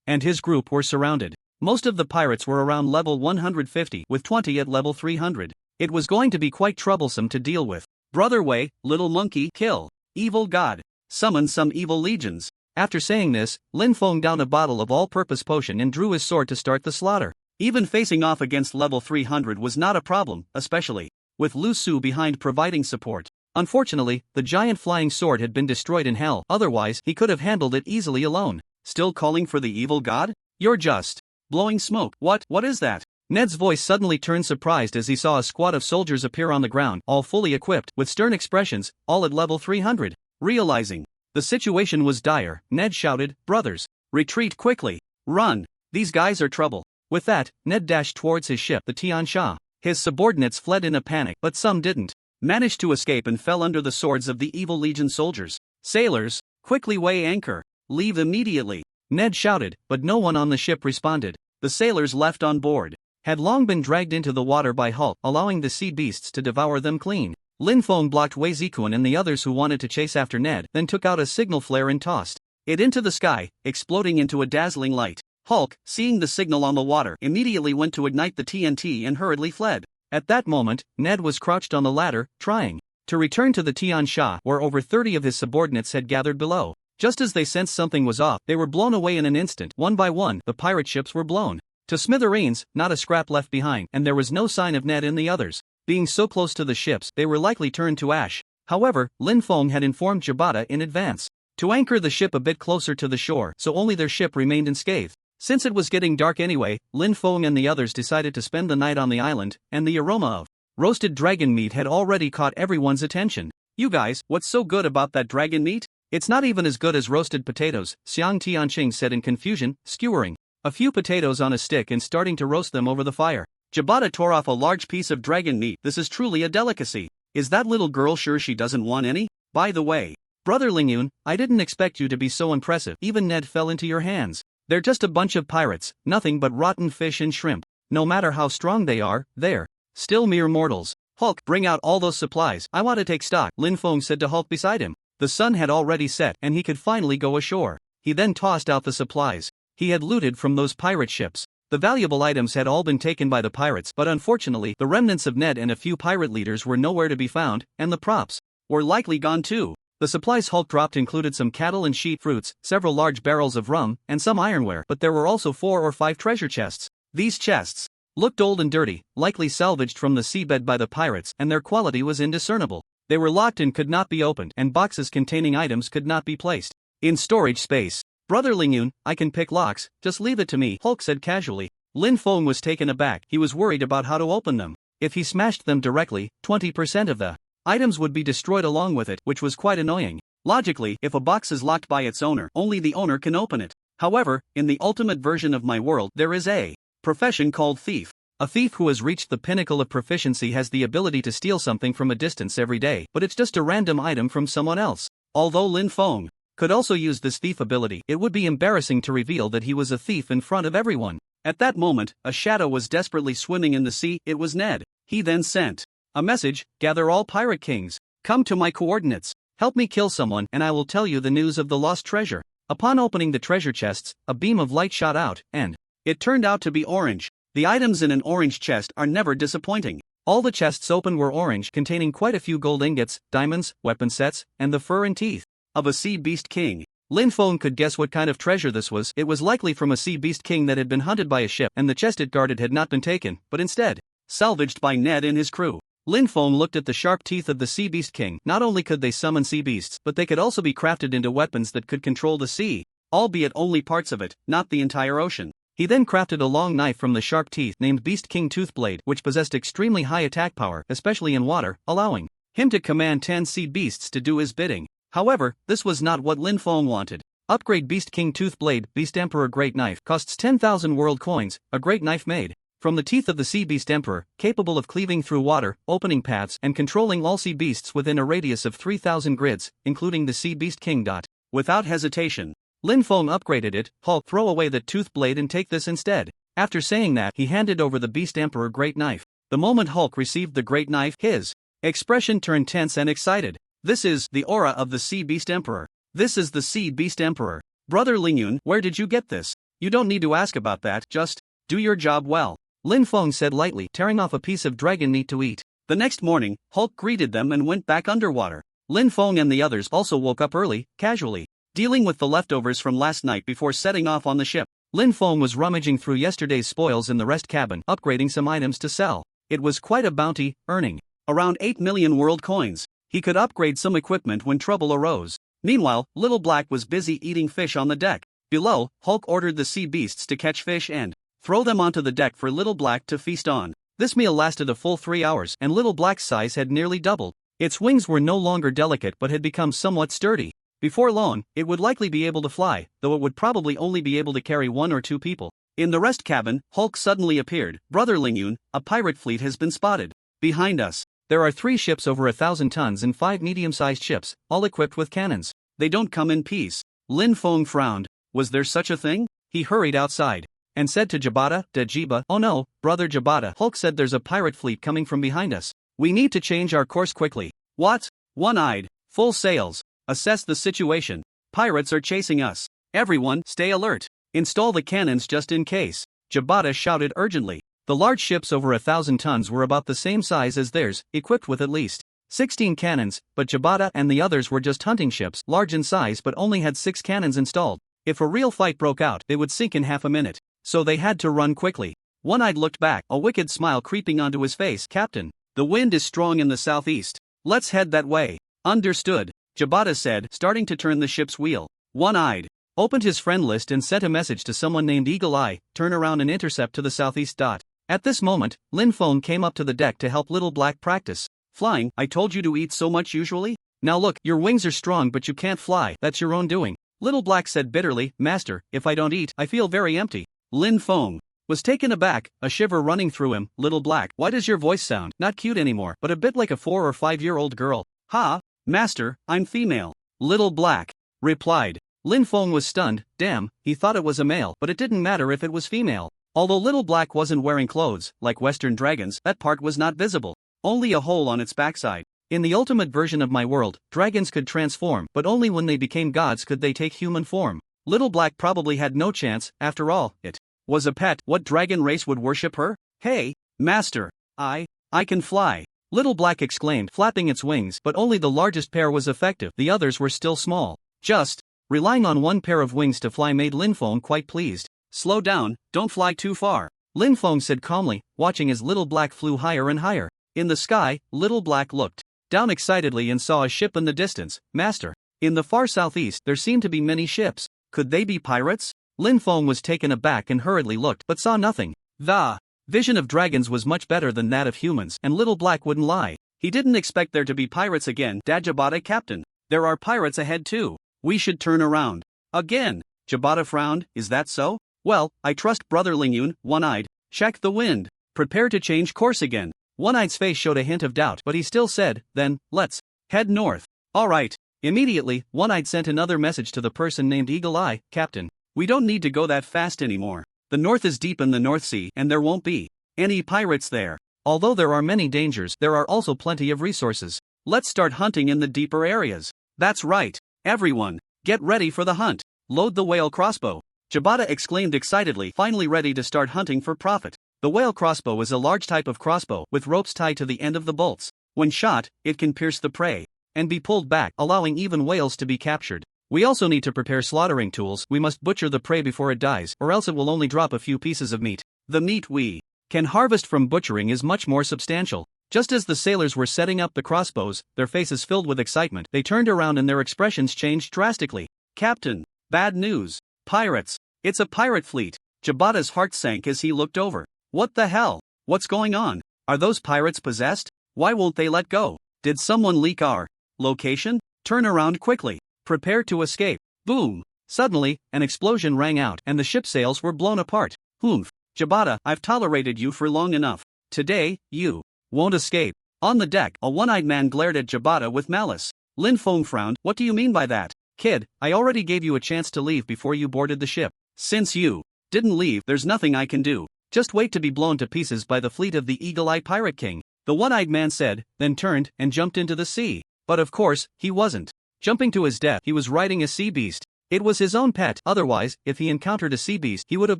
and his group were surrounded. Most of the pirates were around level 150, with 20 at level 300. It was going to be quite troublesome to deal with. Brother Wei, little monkey, kill. Evil god. Summon some evil legions. After saying this, Lin Feng downed a bottle of all-purpose potion and drew his sword to start the slaughter. Even facing off against level 300 was not a problem, especially with Lu Su behind providing support. Unfortunately, the giant flying sword had been destroyed in hell, otherwise he could have handled it easily alone. Still calling for the evil god? You're just blowing smoke. What is that? Ned's voice suddenly turned surprised as he saw a squad of soldiers appear on the ground, all fully equipped, with stern expressions, all at level 300. Realizing the situation was dire, Ned shouted, brothers, retreat quickly. Run. These guys are trouble. With that, Ned dashed towards his ship, the Tian Sha. His subordinates fled in a panic, but some didn't. managed to escape and fell under the swords of the evil Legion soldiers. Sailors, quickly weigh anchor. Leave immediately, Ned shouted, but no one on the ship responded. The sailors left on board had long been dragged into the water by Hulk, allowing the sea beasts to devour them clean. Lin Feng blocked Wei Zikun and the others who wanted to chase after Ned, then took out a signal flare and tossed it into the sky, exploding into a dazzling light. Hulk, seeing the signal on the water, immediately went to ignite the TNT and hurriedly fled. At that moment, Ned was crouched on the ladder, trying to return to the Tian Sha, where over 30 of his subordinates had gathered below. Just as they sensed something was off, they were blown away in an instant. One by one, the pirate ships were blown to smithereens, not a scrap left behind, and there was no sign of Ned and the others. Being so close to the ships, they were likely turned to ash. However, Lin Feng had informed Jabata in advance to anchor the ship a bit closer to the shore, so only their ship remained unscathed. Since it was getting dark anyway, Lin Feng and the others decided to spend the night on the island, and the aroma of roasted dragon meat had already caught everyone's attention. You guys, what's so good about that dragon meat? It's not even as good as roasted potatoes, Xiang Tianqing said in confusion, skewering a few potatoes on a stick and starting to roast them over the fire. Jabata tore off a large piece of dragon meat. This is truly a delicacy. Is that little girl sure she doesn't want any? By the way, Brother Lingyun, I didn't expect you to be so impressive. Even Ned fell into your hands. They're just a bunch of pirates, nothing but rotten fish and shrimp. No matter how strong they are, they're still mere mortals. Hulk, bring out all those supplies. I want to take stock, Lin Feng said to Hulk beside him. The sun had already set and he could finally go ashore. He then tossed out the supplies he had looted from those pirate ships. The valuable items had all been taken by the pirates, but unfortunately, the remnants of Ned and a few pirate leaders were nowhere to be found, and the props were likely gone too. The supplies Hulk dropped included some cattle and sheep, fruits, several large barrels of rum, and some ironware, but there were also 4 or 5 treasure chests. These chests looked old and dirty, likely salvaged from the seabed by the pirates, and their quality was indiscernible. They were locked and could not be opened, and boxes containing items could not be placed in storage space. Brother Lingyun, I can pick locks, just leave it to me, Hulk said casually. Lin Feng was taken aback. He was worried about how to open them. If he smashed them directly, 20% of the items would be destroyed along with it, which was quite annoying. Logically, if a box is locked by its owner, only the owner can open it. However, in the ultimate version of my world, there is a profession called thief. A thief who has reached the pinnacle of proficiency has the ability to steal something from a distance every day, but it's just a random item from someone else. Although Lin Feng could also use this thief ability, it would be embarrassing to reveal that he was a thief in front of everyone. At that moment, a shadow was desperately swimming in the sea. It was Ned. He then sent a message: gather all pirate kings. Come to my coordinates. Help me kill someone and I will tell you the news of the lost treasure. Upon opening the treasure chests, a beam of light shot out, and it turned out to be orange. The items in an orange chest are never disappointing. All the chests open were orange, containing quite a few gold ingots, diamonds, weapon sets, and the fur and teeth of a sea beast king. Lin Feng could guess what kind of treasure this was. It was likely from a sea beast king that had been hunted by a ship, and the chest it guarded had not been taken, but instead salvaged by Ned and his crew. Lin Feng looked at the sharp teeth of the sea beast king. Not only could they summon sea beasts, but they could also be crafted into weapons that could control the sea, albeit only parts of it, not the entire ocean. He then crafted a long knife from the sharp teeth named Beast King Toothblade, which possessed extremely high attack power, especially in water, allowing him to command 10 sea beasts to do his bidding. However, this was not what Lin Feng wanted. Upgrade Beast King Toothblade. Beast Emperor Great Knife costs 10,000 world coins. A great knife made from the teeth of the Sea Beast Emperor, capable of cleaving through water, opening paths, and controlling all sea beasts within a radius of 3,000 grids, including the Sea Beast King. Without hesitation, Lin Feng upgraded it. Hulk, throw away the Toothblade and take this instead. After saying that, he handed over the Beast Emperor Great Knife. The moment Hulk received the Great Knife, his expression turned tense and excited. This is the aura of the Sea Beast Emperor. This is the Sea Beast Emperor. Brother Lingyun, where did you get this? You don't need to ask about that, just do your job well, Lin Feng said lightly, tearing off a piece of dragon meat to eat. The next morning, Hulk greeted them and went back underwater. Lin Feng and the others also woke up early, casually dealing with the leftovers from last night before setting off on the ship. Lin Feng was rummaging through yesterday's spoils in the rest cabin, upgrading some items to sell. It was quite a bounty, earning around 8 million world coins. He could upgrade some equipment when trouble arose. Meanwhile, Little Black was busy eating fish on the deck. Below, Hulk ordered the sea beasts to catch fish and throw them onto the deck for Little Black to feast on. This meal lasted a full 3 hours, and Little Black's size had nearly doubled. Its wings were no longer delicate but had become somewhat sturdy. Before long, it would likely be able to fly, though it would probably only be able to carry 1 or 2 people. In the rest cabin, Hulk suddenly appeared. Brother Lingyun, a pirate fleet has been spotted behind us. There are 3 ships over 1,000 tons and 5 medium-sized ships, all equipped with cannons. They don't come in peace. Lin Feng frowned. Was there such a thing? He hurried outside and said to Jabata, Dajiba, "Oh no, brother Jabata, Hulk said there's a pirate fleet coming from behind us. We need to change our course quickly." What? One-eyed. Full sails. Assess the situation. Pirates are chasing us. Everyone, stay alert. Install the cannons just in case. Jabata shouted urgently. The large ships over 1,000 tons were about the same size as theirs, equipped with at least 16 cannons, but Jabata and the others were just hunting ships, large in size but only had 6 cannons installed. If a real fight broke out, they would sink in half a minute. So they had to run quickly. One-eyed looked back, a wicked smile creeping onto his face. "Captain, the wind is strong in the southeast. Let's head that way." "Understood," Jabata said, starting to turn the ship's wheel. One-eyed opened his friend list and sent a message to someone named Eagle Eye, "Turn around and intercept to the southeast." At this moment, Lin Feng came up to the deck to help Little Black practice flying. "I told you to eat so much usually? Now look, your wings are strong but you can't fly, that's your own doing." Little Black said bitterly, "Master, if I don't eat, I feel very empty." Lin Feng was taken aback, a shiver running through him. "Little Black, why does your voice sound not cute anymore, but a bit like a 4 or 5-year-old girl?" "Ha, master, I'm female," Little Black replied. Lin Feng was stunned. Damn, he thought it was a male, but it didn't matter if it was female. Although Little Black wasn't wearing clothes, like Western dragons, that part was not visible. Only a hole on its backside. In the ultimate version of my world, dragons could transform, but only when they became gods could they take human form. Little Black probably had no chance, after all, it was a pet. What dragon race would worship her? "Hey, master, I can fly," Little Black exclaimed, flapping its wings, but only the largest pair was effective, the others were still small. Just relying on one pair of wings to fly made Lin Feng quite pleased. "Slow down, don't fly too far," Lin Feng said calmly, watching as Little Black flew higher and higher. In the sky, Little Black looked down excitedly and saw a ship in the distance. "Master, in the far southeast there seemed to be many ships. Could they be pirates?" Lin Feng was taken aback and hurriedly looked, but saw nothing. The vision of dragons was much better than that of humans, and Little Black wouldn't lie. He didn't expect there to be pirates again. "Jabata, Captain, there are pirates ahead too. We should turn around." "Again?" Jabata frowned. "Is that so? Well, I trust Brother Lingyun." One-eyed checked the wind. "Prepare to change course again." One-eye's face showed a hint of doubt, but he still said, "Then, let's head north." "All right." Immediately, One-eyed sent another message to the person named Eagle Eye, "Captain, we don't need to go that fast anymore. The north is deep in the North Sea and there won't be any pirates there. Although there are many dangers, there are also plenty of resources. Let's start hunting in the deeper areas." "That's right. Everyone, get ready for the hunt. Load the whale crossbow," Jabata exclaimed excitedly, finally ready to start hunting for profit. The whale crossbow is a large type of crossbow with ropes tied to the end of the bolts. When shot, it can pierce the prey and be pulled back, allowing even whales to be captured. We also need to prepare slaughtering tools. We must butcher the prey before it dies, or else it will only drop a few pieces of meat. The meat we can harvest from butchering is much more substantial. Just as the sailors were setting up the crossbows, their faces filled with excitement, they turned around and their expressions changed drastically. "Captain, bad news. Pirates. It's a pirate fleet." Jabata's heart sank as he looked over. "What the hell? What's going on? Are those pirates possessed? Why won't they let go? Did someone leak our location? Turn around quickly. Prepare to escape." Boom! Suddenly, an explosion rang out and the ship's sails were blown apart. "Humph. Jabata, I've tolerated you for long enough. Today, you won't escape." On the deck, a one-eyed man glared at Jabata with malice. Lin Feng frowned. "What do you mean by that?" "Kid, I already gave you a chance to leave before you boarded the ship. Since you didn't leave, there's nothing I can do. Just wait to be blown to pieces by the fleet of the Eagle-Eye Pirate King," the one-eyed man said, then turned and jumped into the sea. But of course, he wasn't jumping to his death, he was riding a sea beast. It was his own pet, otherwise, if he encountered a sea beast, he would have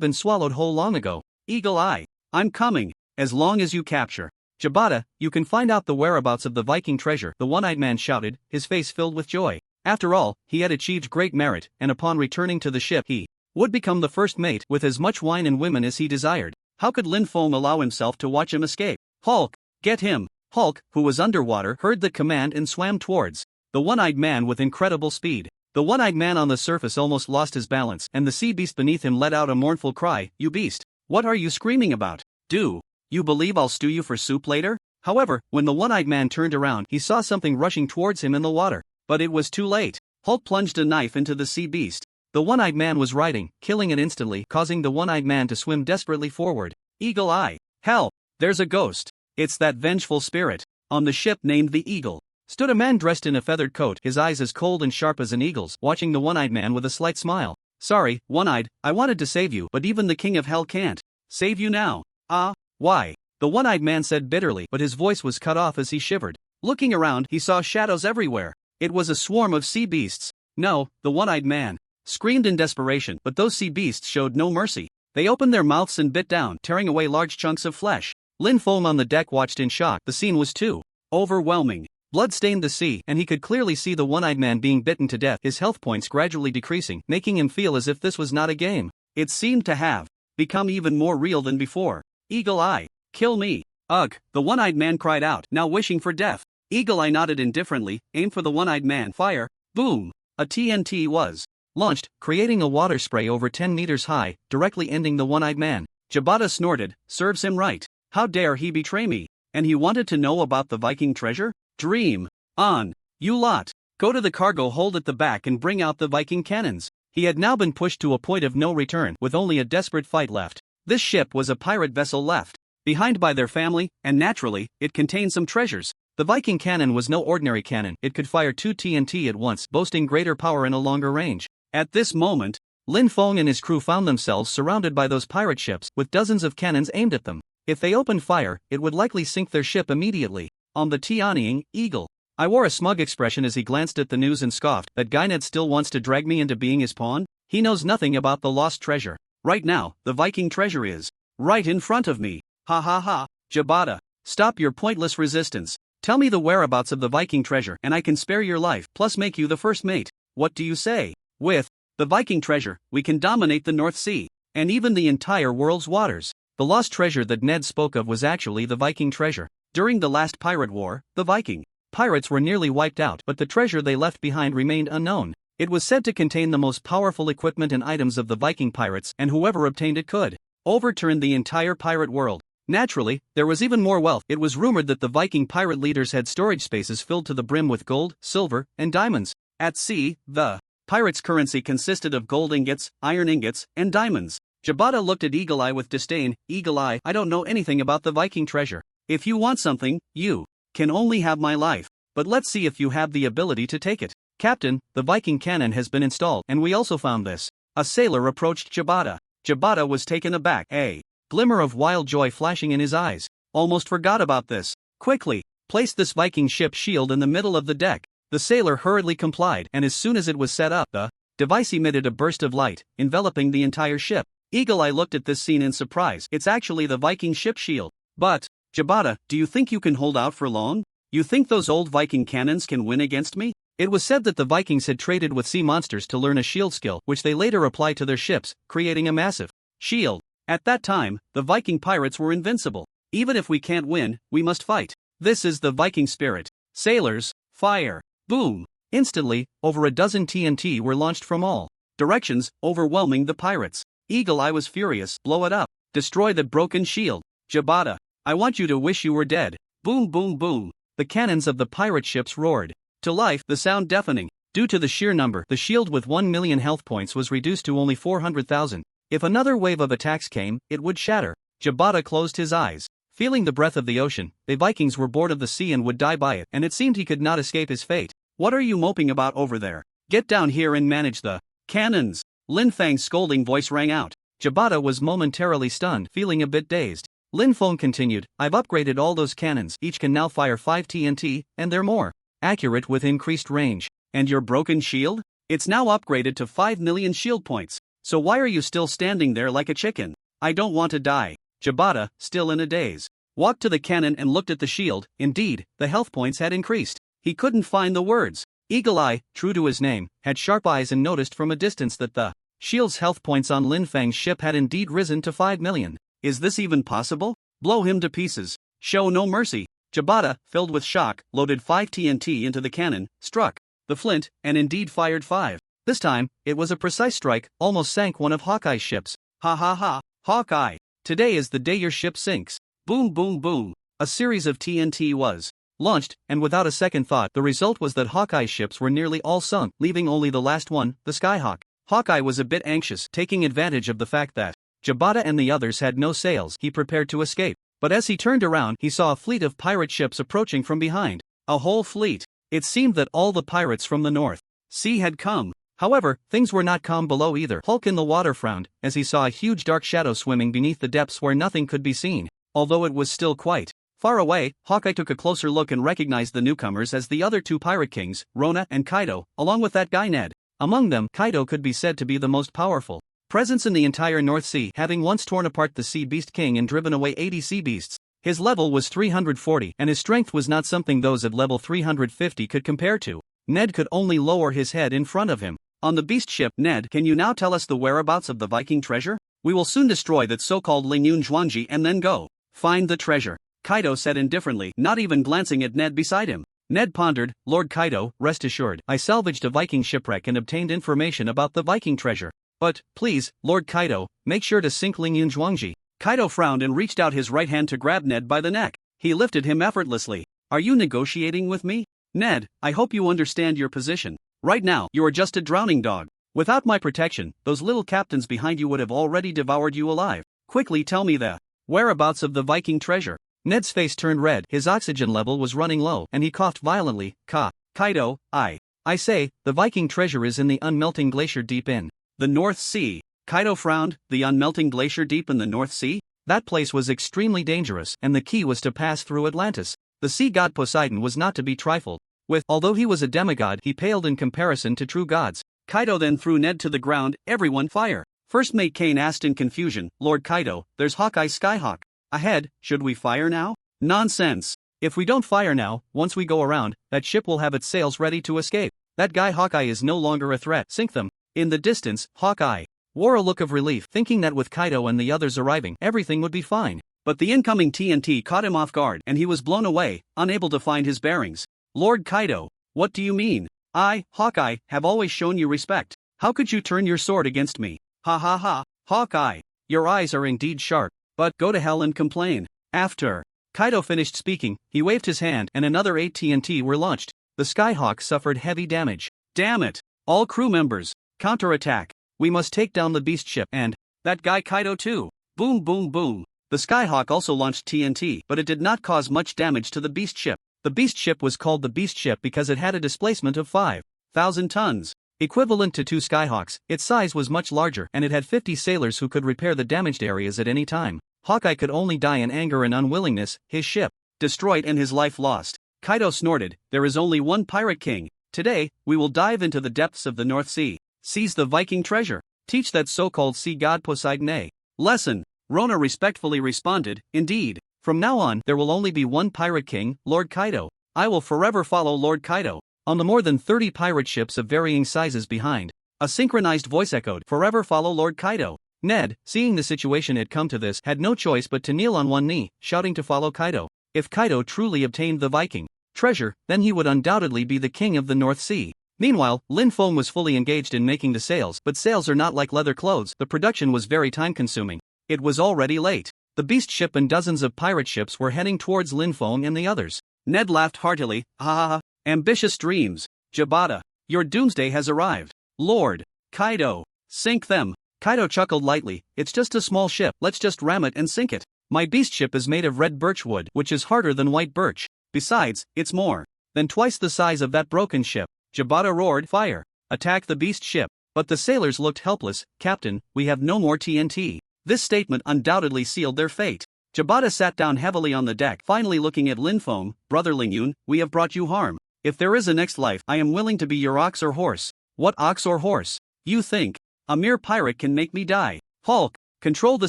been swallowed whole long ago. "Eagle Eye, I'm coming, as long as you capture Jabata, you can find out the whereabouts of the Viking treasure," the one-eyed man shouted, his face filled with joy. After all, he had achieved great merit, and upon returning to the ship he would become the first mate with as much wine and women as he desired. How could Lin Feng allow himself to watch him escape? "Hulk, get him!" Hulk, who was underwater, heard the command and swam towards the one-eyed man with incredible speed. The one-eyed man on the surface almost lost his balance, and the sea beast beneath him let out a mournful cry. "You beast! What are you screaming about? Do you believe I'll stew you for soup later?" However, when the one-eyed man turned around, he saw something rushing towards him in the water. But it was too late. Hulk plunged a knife into the sea beast. The one-eyed man was riding, killing it instantly, causing the one-eyed man to swim desperately forward. "Eagle Eye, help! There's a ghost. It's that vengeful spirit." On the ship named the Eagle stood a man dressed in a feathered coat, his eyes as cold and sharp as an eagle's, watching the one-eyed man with a slight smile. "Sorry, One-Eyed, I wanted to save you, but even the King of Hell can't save you now." "Ah, why?" the one-eyed man said bitterly, but his voice was cut off as he shivered. Looking around, he saw shadows everywhere. It was a swarm of sea beasts. "No," the one-eyed man screamed in desperation, but those sea beasts showed no mercy. They opened their mouths and bit down, tearing away large chunks of flesh. Lin Feng on the deck watched in shock. The scene was too overwhelming. Blood stained the sea, and he could clearly see the one-eyed man being bitten to death, his health points gradually decreasing, making him feel as if this was not a game. It seemed to have become even more real than before. "Eagle Eye, kill me." "Ugh," the one-eyed man cried out, now wishing for death. Eagle Eye nodded indifferently, aimed for the one-eyed man. Fire! Boom! A TNT was launched, creating a water spray over 10 meters high, directly ending the one-eyed man. Jabata snorted, "Serves him right. How dare he betray me?" And he wanted to know about the Viking treasure? Dream on, you lot. Go to the cargo hold at the back and bring out the Viking cannons. He had now been pushed to a point of no return, with only a desperate fight left. This ship was a pirate vessel left behind by their family, and naturally, it contained some treasures. The Viking cannon was no ordinary cannon. It could fire 2 TNT at once, boasting greater power and a longer range. At this moment, Lin Feng and his crew found themselves surrounded by those pirate ships, with dozens of cannons aimed at them. If they opened fire, it would likely sink their ship immediately. On the Tianying Eagle, I wore a smug expression as he glanced at the news and scoffed. "That guy Ned still wants to drag me into being his pawn? He knows nothing about the lost treasure. Right now, the Viking treasure is right in front of me. Ha ha ha." "Jabata, stop your pointless resistance. Tell me the whereabouts of the Viking treasure, and I can spare your life, plus make you the first mate. What do you say? With the Viking treasure, we can dominate the North Sea, and even the entire world's waters." The lost treasure that Ned spoke of was actually the Viking treasure. During the last pirate war, the Viking pirates were nearly wiped out, but the treasure they left behind remained unknown. It was said to contain the most powerful equipment and items of the Viking pirates, and whoever obtained it could overturn the entire pirate world. Naturally, there was even more wealth. It was rumored that the Viking pirate leaders had storage spaces filled to the brim with gold, silver, and diamonds. At sea, the pirates' currency consisted of gold ingots, iron ingots, and diamonds. Jabata looked at Eagle Eye with disdain. "Eagle Eye, I don't know anything about the Viking treasure. If you want something, you can only have my life. But let's see if you have the ability to take it." "Captain, the Viking cannon has been installed, and we also found this." A sailor approached Jabata. Jabata was taken aback, a glimmer of wild joy flashing in his eyes. "Almost forgot about this. Quickly, place this Viking ship shield in the middle of the deck." The sailor hurriedly complied, and as soon as it was set up, the device emitted a burst of light, enveloping the entire ship. Eagle Eye looked at this scene in surprise. "It's actually the Viking ship shield. But, Jabata, do you think you can hold out for long? You think those old Viking cannons can win against me?" It was said that the Vikings had traded with sea monsters to learn a shield skill, which they later applied to their ships, creating a massive shield. At that time, the Viking pirates were invincible. "Even if we can't win, we must fight. This is the Viking spirit. Sailors, fire!" Boom! Instantly, over a dozen TNT were launched from all directions, overwhelming the pirates. Eagle Eye was furious. "Blow it up. Destroy the broken shield. Jabata, I want you to wish you were dead." Boom boom boom. The cannons of the pirate ships roared to life, the sound deafening. Due to the sheer number, the shield with 1 million health points was reduced to only 400,000. If another wave of attacks came, it would shatter. Jabata closed his eyes. Feeling the breath of the ocean, the Vikings were bored of the sea and would die by it, and it seemed he could not escape his fate. "What are you moping about over there? Get down here and manage the cannons." Lin Feng's scolding voice rang out. Jabata was momentarily stunned, feeling a bit dazed. Lin Feng continued, "I've upgraded all those cannons. Each can now fire 5 TNT, and they're more accurate with increased range. And your broken shield? It's now upgraded to 5 million shield points. So why are you still standing there like a chicken? I don't want to die." Jabata, still in a daze, walked to the cannon and looked at the shield. Indeed, the health points had increased. He couldn't find the words. Eagle Eye, true to his name, had sharp eyes and noticed from a distance that the shield's health points on Lin Feng's ship had indeed risen to 5 million. Is this even possible? Blow him to pieces. Show no mercy. Jabata, filled with shock, loaded 5 TNT into the cannon, struck the flint, and indeed fired 5. This time, it was a precise strike, almost sank one of Hawkeye's ships. "Ha ha ha, Hawkeye! Today is the day your ship sinks." Boom boom boom. A series of TNT was launched, and without a second thought, the result was that Hawkeye's ships were nearly all sunk, leaving only the last one, the Skyhawk. Hawkeye was a bit anxious, taking advantage of the fact that Jabata and the others had no sails. He prepared to escape. But as he turned around, he saw a fleet of pirate ships approaching from behind. A whole fleet. It seemed that all the pirates from the North Sea had come. However, things were not calm below either. Hulk in the water frowned as he saw a huge dark shadow swimming beneath the depths where nothing could be seen, although it was still quite far away. Hawkeye took a closer look and recognized the newcomers as the other two pirate kings, Rona and Kaido, along with that guy Ned. Among them, Kaido could be said to be the most powerful presence in the entire North Sea, having once torn apart the Sea Beast King and driven away 80 sea beasts. His level was 340, and his strength was not something those at level 350 could compare to. Ned could only lower his head in front of him. On the beast ship, Ned, can you now tell us the whereabouts of the Viking treasure? We will soon destroy that so-called Lingyun Zhuangji and then go find the treasure, Kaido said indifferently, not even glancing at Ned beside him. Ned pondered, Lord Kaido, rest assured, I salvaged a Viking shipwreck and obtained information about the Viking treasure. But, please, Lord Kaido, make sure to sink Lingyun Zhuangji. Kaido frowned and reached out his right hand to grab Ned by the neck. He lifted him effortlessly. Are you negotiating with me? Ned, I hope you understand your position. Right now, you are just a drowning dog. Without my protection, those little captains behind you would have already devoured you alive. Quickly tell me the whereabouts of the Viking treasure. Ned's face turned red, his oxygen level was running low, and he coughed violently. Kaido, I say, the Viking treasure is in the unmelting glacier deep in the North Sea. Kaido frowned, the unmelting glacier deep in the North Sea? That place was extremely dangerous, and the key was to pass through Atlantis. The sea god Poseidon was not to be trifled with. Although he was a demigod, he paled in comparison to true gods. Kaido then threw Ned to the ground. Everyone fire. First Mate Kane asked in confusion, Lord Kaido, there's Hawkeye Skyhawk ahead, should we fire now? Nonsense. If we don't fire now, once we go around, that ship will have its sails ready to escape. That guy Hawkeye is no longer a threat. Sink them. In the distance, Hawkeye wore a look of relief, thinking that with Kaido and the others arriving, everything would be fine. But the incoming TNT caught him off guard, and he was blown away, unable to find his bearings. Lord Kaido, what do you mean? I, Hawkeye, have always shown you respect. How could you turn your sword against me? Ha ha ha, Hawkeye, your eyes are indeed sharp, but go to hell and complain. After Kaido finished speaking, he waved his hand and another 8 TNT were launched. The Skyhawk suffered heavy damage. Damn it! All crew members, counterattack. We must take down the beast ship and that guy Kaido too. Boom boom boom. The Skyhawk also launched TNT, but it did not cause much damage to the beast ship. The beast ship was called the beast ship because it had a displacement of 5,000 tons. Equivalent to 2 Skyhawks, its size was much larger and it had 50 sailors who could repair the damaged areas at any time. Hawkeye could only die in anger and unwillingness, his ship destroyed and his life lost. Kaido snorted, there is only one pirate king. Today, we will dive into the depths of the North Sea, seize the Viking treasure, teach that so-called sea god Poseidon a lesson. Rona respectfully responded, indeed. From now on, there will only be one pirate king, Lord Kaido. I will forever follow Lord Kaido. On the more than 30 pirate ships of varying sizes behind, a synchronized voice echoed, forever follow Lord Kaido. Ned, seeing the situation had come to this, had no choice but to kneel on one knee, shouting to follow Kaido. If Kaido truly obtained the Viking treasure, then he would undoubtedly be the king of the North Sea. Meanwhile, Lin Feng was fully engaged in making the sails, but sails are not like leather clothes. The production was very time-consuming. It was already late. The beast ship and dozens of pirate ships were heading towards Lin Feng and the others. Ned laughed heartily, ha ha ha, ambitious dreams. Jabata, your doomsday has arrived. Lord Kaido, sink them. Kaido chuckled lightly, it's just a small ship, let's just ram it and sink it. My beast ship is made of red birch wood, which is harder than white birch. Besides, it's more than twice the size of that broken ship. Jabata roared, fire. Attack the beast ship. But the sailors looked helpless. Captain, we have no more TNT. This statement undoubtedly sealed their fate. Jabata sat down heavily on the deck, finally looking at Lin Feng. Brother Lingyun, we have brought you harm. If there is a next life, I am willing to be your ox or horse. What ox or horse? You think a mere pirate can make me die? Hulk, control the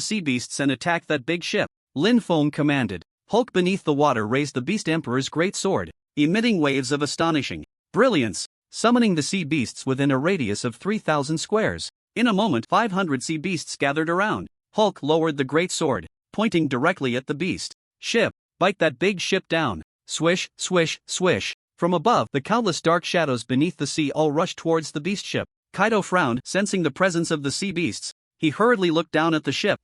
sea beasts and attack that big ship. Lin Feng commanded. Hulk beneath the water raised the Beast Emperor's great sword, emitting waves of astonishing brilliance, summoning the sea beasts within a radius of 3,000 squares. In a moment, 500 sea beasts gathered around. Hulk lowered the great sword, pointing directly at the beast ship. Bite that big ship down. Swish, swish, swish. From above, the countless dark shadows beneath the sea all rushed towards the beast ship. Kaido frowned, sensing the presence of the sea beasts. He hurriedly looked down at the ship.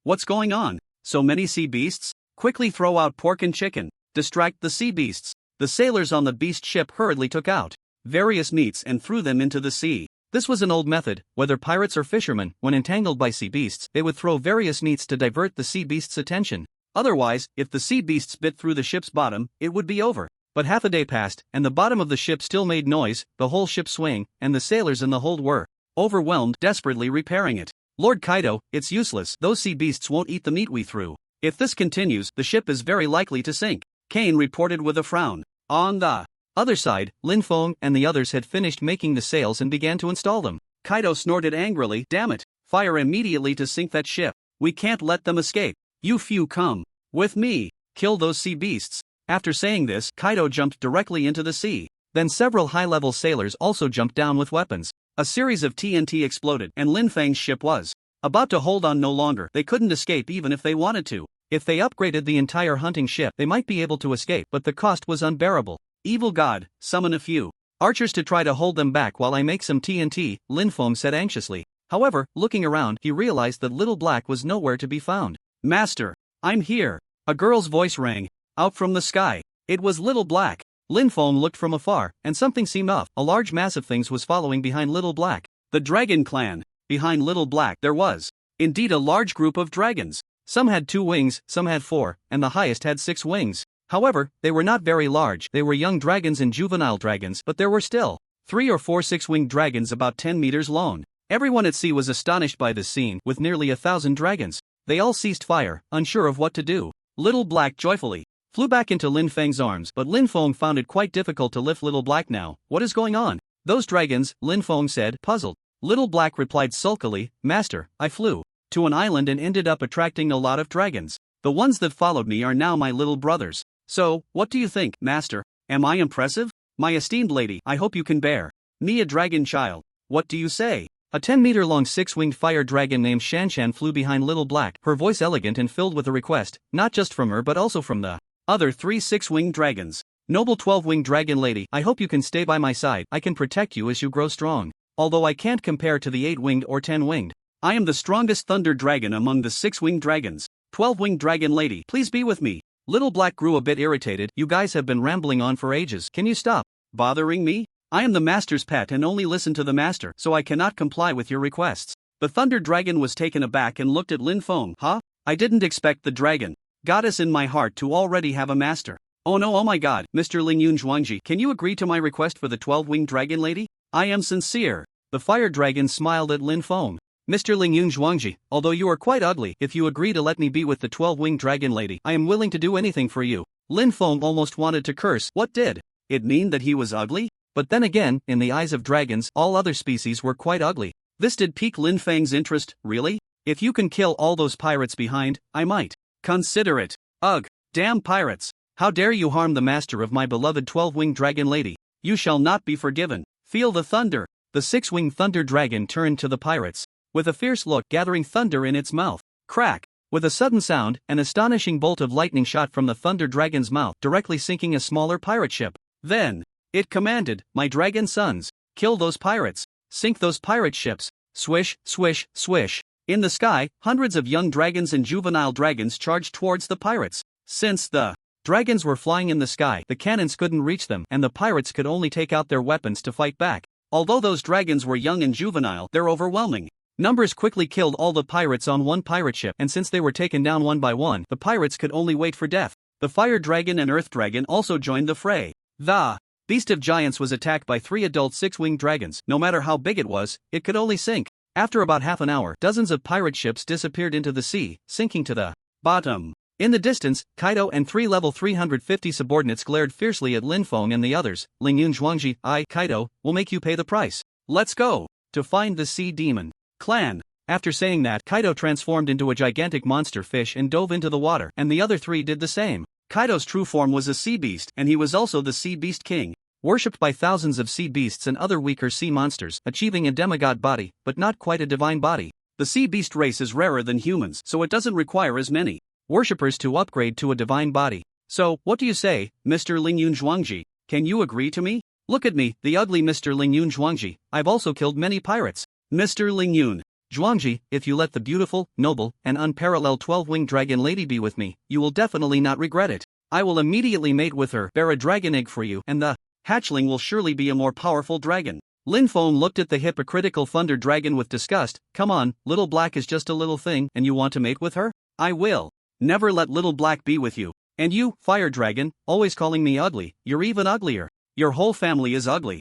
What's going on? So many sea beasts? Quickly throw out pork and chicken. Distract the sea beasts. The sailors on the beast ship hurriedly took out various meats and threw them into the sea. This was an old method. Whether pirates or fishermen, when entangled by sea beasts, they would throw various meats to divert the sea beasts' attention. Otherwise, if the sea beasts bit through the ship's bottom, it would be over. But half a day passed, and the bottom of the ship still made noise, the whole ship swaying, and the sailors in the hold were overwhelmed, desperately repairing it. Lord Kaido, it's useless, those sea beasts won't eat the meat we threw. If this continues, the ship is very likely to sink, Kane reported with a frown. On the other side, Lin Feng and the others had finished making the sails and began to install them. Kaido snorted angrily, damn it, fire immediately to sink that ship. We can't let them escape. You few come with me, kill those sea beasts. After saying this, Kaido jumped directly into the sea. Then several high-level sailors also jumped down with weapons. A series of TNT exploded, and Lin Feng's ship was about to hold on no longer. They couldn't escape even if they wanted to. If they upgraded the entire hunting ship, they might be able to escape, but the cost was unbearable. Evil God, summon a few archers to try to hold them back while I make some TNT, Lin Feng said anxiously. However, looking around, he realized that Little Black was nowhere to be found. Master, I'm here. A girl's voice rang out from the sky. It was Little Black. Lin Feng looked from afar, and something seemed off. A large mass of things was following behind Little Black. The Dragon Clan. Behind Little Black there was indeed a large group of dragons. Some had 2 wings, some had 4, and the highest had 6 wings. However, they were not very large. They were young dragons and juvenile dragons, but there were still 3 or 4 6-winged dragons about 10 meters long. Everyone at sea was astonished by this scene, with nearly 1,000 dragons. They all ceased fire, unsure of what to do. Little Black joyfully flew back into Lin Feng's arms, but Lin Feng found it quite difficult to lift Little Black now. What is going on? Those dragons, Lin Feng said, puzzled. Little Black replied sulkily, Master, I flew to an island and ended up attracting a lot of dragons. The ones that followed me are now my little brothers. So, what do you think, Master? Am I impressive? My esteemed lady, I hope you can bear me a dragon child. What do you say? A 10-meter-long 6-winged fire dragon named Shanshan flew behind Little Black, her voice elegant and filled with a request, not just from her but also from the other 3 6-winged dragons. Noble 12-winged dragon lady, I hope you can stay by my side. I can protect you as you grow strong. Although I can't compare to the 8-winged or 10-winged. I am the strongest thunder dragon among the 6-winged dragons. 12-winged dragon lady, please be with me. Little Black grew a bit irritated. You guys have been rambling on for ages. Can you stop bothering me? I am the master's pet and only listen to the master, so I cannot comply with your requests. The thunder dragon was taken aback and looked at Lin Feng. Huh? I didn't expect the dragon goddess in my heart to already have a master. Oh no, oh my god, Mr. Lingyun Zhuangji, can you agree to my request for the 12-winged dragon lady? I am sincere. The fire dragon smiled at Lin Feng. Mr. Lingyun Zhuangji, although you are quite ugly, if you agree to let me be with the 12-winged dragon lady, I am willing to do anything for you. Lin Feng almost wanted to curse. What did it mean that he was ugly? But then again, in the eyes of dragons, all other species were quite ugly. This did pique Lin Feng's interest, really? If you can kill all those pirates behind, I might consider it. Ugh, damn pirates. How dare you harm the master of my beloved 12-winged dragon lady? You shall not be forgiven. Feel the thunder. The 6-winged thunder dragon turned to the pirates with a fierce look, gathering thunder in its mouth. Crack! With a sudden sound, an astonishing bolt of lightning shot from the thunder dragon's mouth, directly sinking a smaller pirate ship. Then it commanded, my dragon sons, kill those pirates, sink those pirate ships. Swish, swish, swish. In the sky, hundreds of young dragons and juvenile dragons charged towards the pirates. Since the dragons were flying in the sky, the cannons couldn't reach them, and the pirates could only take out their weapons to fight back. Although those dragons were young and juvenile, their overwhelming numbers quickly killed all the pirates on one pirate ship, and since they were taken down one by one, the pirates could only wait for death. The fire dragon and earth dragon also joined the fray. The Beast of Giants was attacked by 3 adult 6-winged dragons. No matter how big it was, it could only sink. After about half an hour, dozens of pirate ships disappeared into the sea, sinking to the bottom. In the distance, Kaido and 3 level 350 subordinates glared fiercely at Lin Feng and the others. Lingyun Zhuangji, Kaido, will make you pay the price. Let's go to find the sea demon clan. After saying that, Kaido transformed into a gigantic monster fish and dove into the water, and the other 3 did the same. Kaido's true form was a sea beast, and he was also the Sea Beast King, worshipped by thousands of sea beasts and other weaker sea monsters, achieving a demigod body, but not quite a divine body. The sea beast race is rarer than humans, so it doesn't require as many worshippers to upgrade to a divine body. So, what do you say, Mr. Lingyun Zhuangji? Can you agree to me? Look at me, the ugly Mr. Lingyun Zhuangji. I've also killed many pirates. Mr. Lingyun Zhuangji, if you let the beautiful, noble, and unparalleled 12-winged dragon lady be with me, you will definitely not regret it. I will immediately mate with her, bear a dragon egg for you, and the hatchling will surely be a more powerful dragon. Lin Feng looked at the hypocritical thunder dragon with disgust. Come on, Little Black is just a little thing, and you want to mate with her? I will Never let Little Black be with you. And you, Fire Dragon, always calling me ugly, you're even uglier. Your whole family is ugly.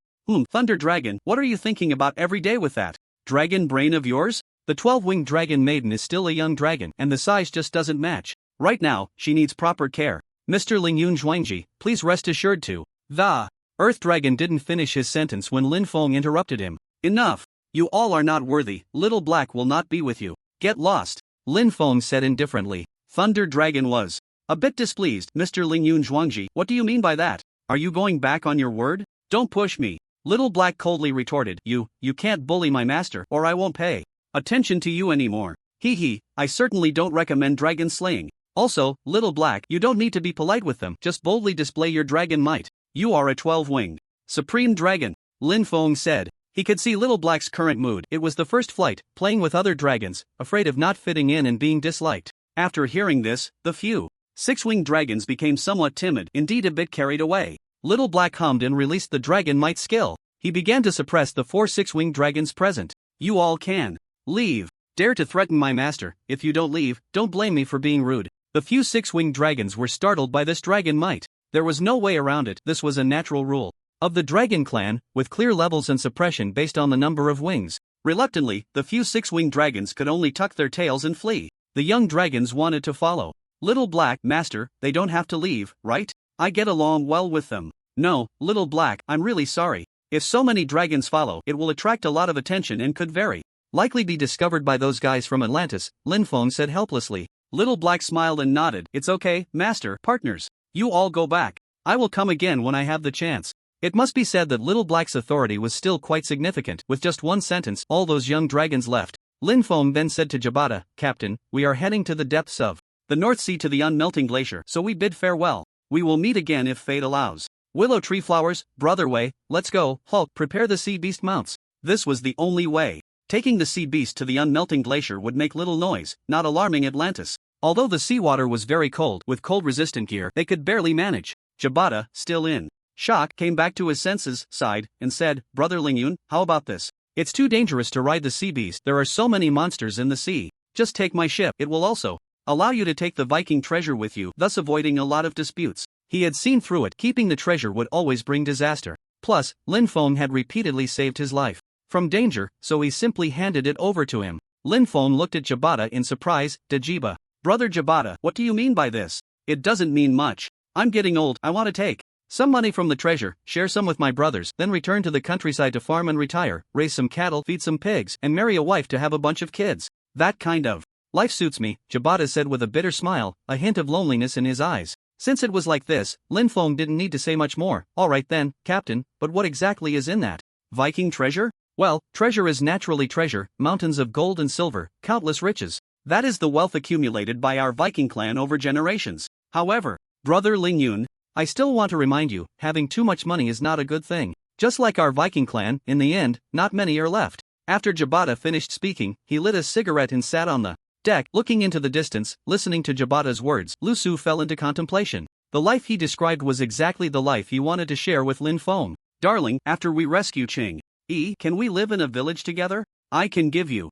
Thunder Dragon, what are you thinking about every day with that dragon brain of yours? The 12-winged dragon maiden is still a young dragon and the size just doesn't match. Right now, she needs proper care. Mr. Lingyun Zhuangji, please rest assured to. The Earth Dragon didn't finish his sentence when Lin Feng interrupted him. Enough. You all are not worthy, Little Black will not be with you. Get lost. Lin Feng said indifferently. Thunder Dragon was a bit displeased. Mr. Lingyun Zhuangji, what do you mean by that? Are you going back on your word? Don't push me. Little Black coldly retorted. You can't bully my master or I won't pay attention to you anymore. I certainly don't recommend dragon slaying. Also, Little Black, you don't need to be polite with them, just boldly display your dragon might. You are a 12-winged Supreme Dragon, Lin Feng said. He could see Little Black's current mood. It was the first flight, playing with other dragons, afraid of not fitting in and being disliked. After hearing this, the few 6-winged dragons became somewhat timid, indeed a bit carried away. Little Black hummed and released the dragon might skill. He began to suppress the 4 6-winged dragons present. You all can leave. Dare to threaten my master. If you don't leave, don't blame me for being rude. The few 6-winged dragons were startled by this dragon might. There was no way around it. This was a natural rule of the dragon clan, with clear levels and suppression based on the number of wings. Reluctantly, the few 6-winged dragons could only tuck their tails and flee. The young dragons wanted to follow. Little Black, master, they don't have to leave, right? I get along well with them. No, Little Black, I'm really sorry. If so many dragons follow, it will attract a lot of attention and could very likely be discovered by those guys from Atlantis, Lin Feng said helplessly. Little Black smiled and nodded. It's okay, master, partners. You all go back. I will come again when I have the chance. It must be said that Little Black's authority was still quite significant. With just one sentence, all those young dragons left. Lin Feng then said to Jabata, Captain, we are heading to the depths of the North Sea to the unmelting glacier, so we bid farewell. We will meet again if fate allows. Willow Tree Flowers, Brother Wei, let's go. Hulk, prepare the sea beast mounts. This was the only way. Taking the sea beast to the unmelting glacier would make little noise, not alarming Atlantis. Although the seawater was very cold, with cold-resistant gear, they could barely manage. Jabata, still in shock, came back to his senses, sighed, and said, Brother Lingyun, how about this? It's too dangerous to ride the sea beast. There are so many monsters in the sea. Just take my ship. It will also allow you to take the Viking treasure with you, thus avoiding a lot of disputes. He had seen through it. Keeping the treasure would always bring disaster. Plus, Lin Feng had repeatedly saved his life from danger, so he simply handed it over to him. Lin Feng looked at Jabata in surprise. Dajiba. Brother Jabata, what do you mean by this? It doesn't mean much. I'm getting old. I want to take some money from the treasure, share some with my brothers, then return to the countryside to farm and retire, raise some cattle, feed some pigs, and marry a wife to have a bunch of kids. That kind of life suits me, Jabata said with a bitter smile, a hint of loneliness in his eyes. Since it was like this, Lin Feng didn't need to say much more. Alright then, Captain, but what exactly is in that Viking treasure? Well, treasure is naturally treasure, mountains of gold and silver, countless riches. That is the wealth accumulated by our Viking clan over generations. However, Brother Lingyun, I still want to remind you, having too much money is not a good thing. Just like our Viking clan, in the end, not many are left. After Jabata finished speaking, he lit a cigarette and sat on the deck, looking into the distance, listening to Jabata's words. Lu Su fell into contemplation. The life he described was exactly the life he wanted to share with Lin Feng. Darling, after we rescue Qing Yi, can we live in a village together? I can give you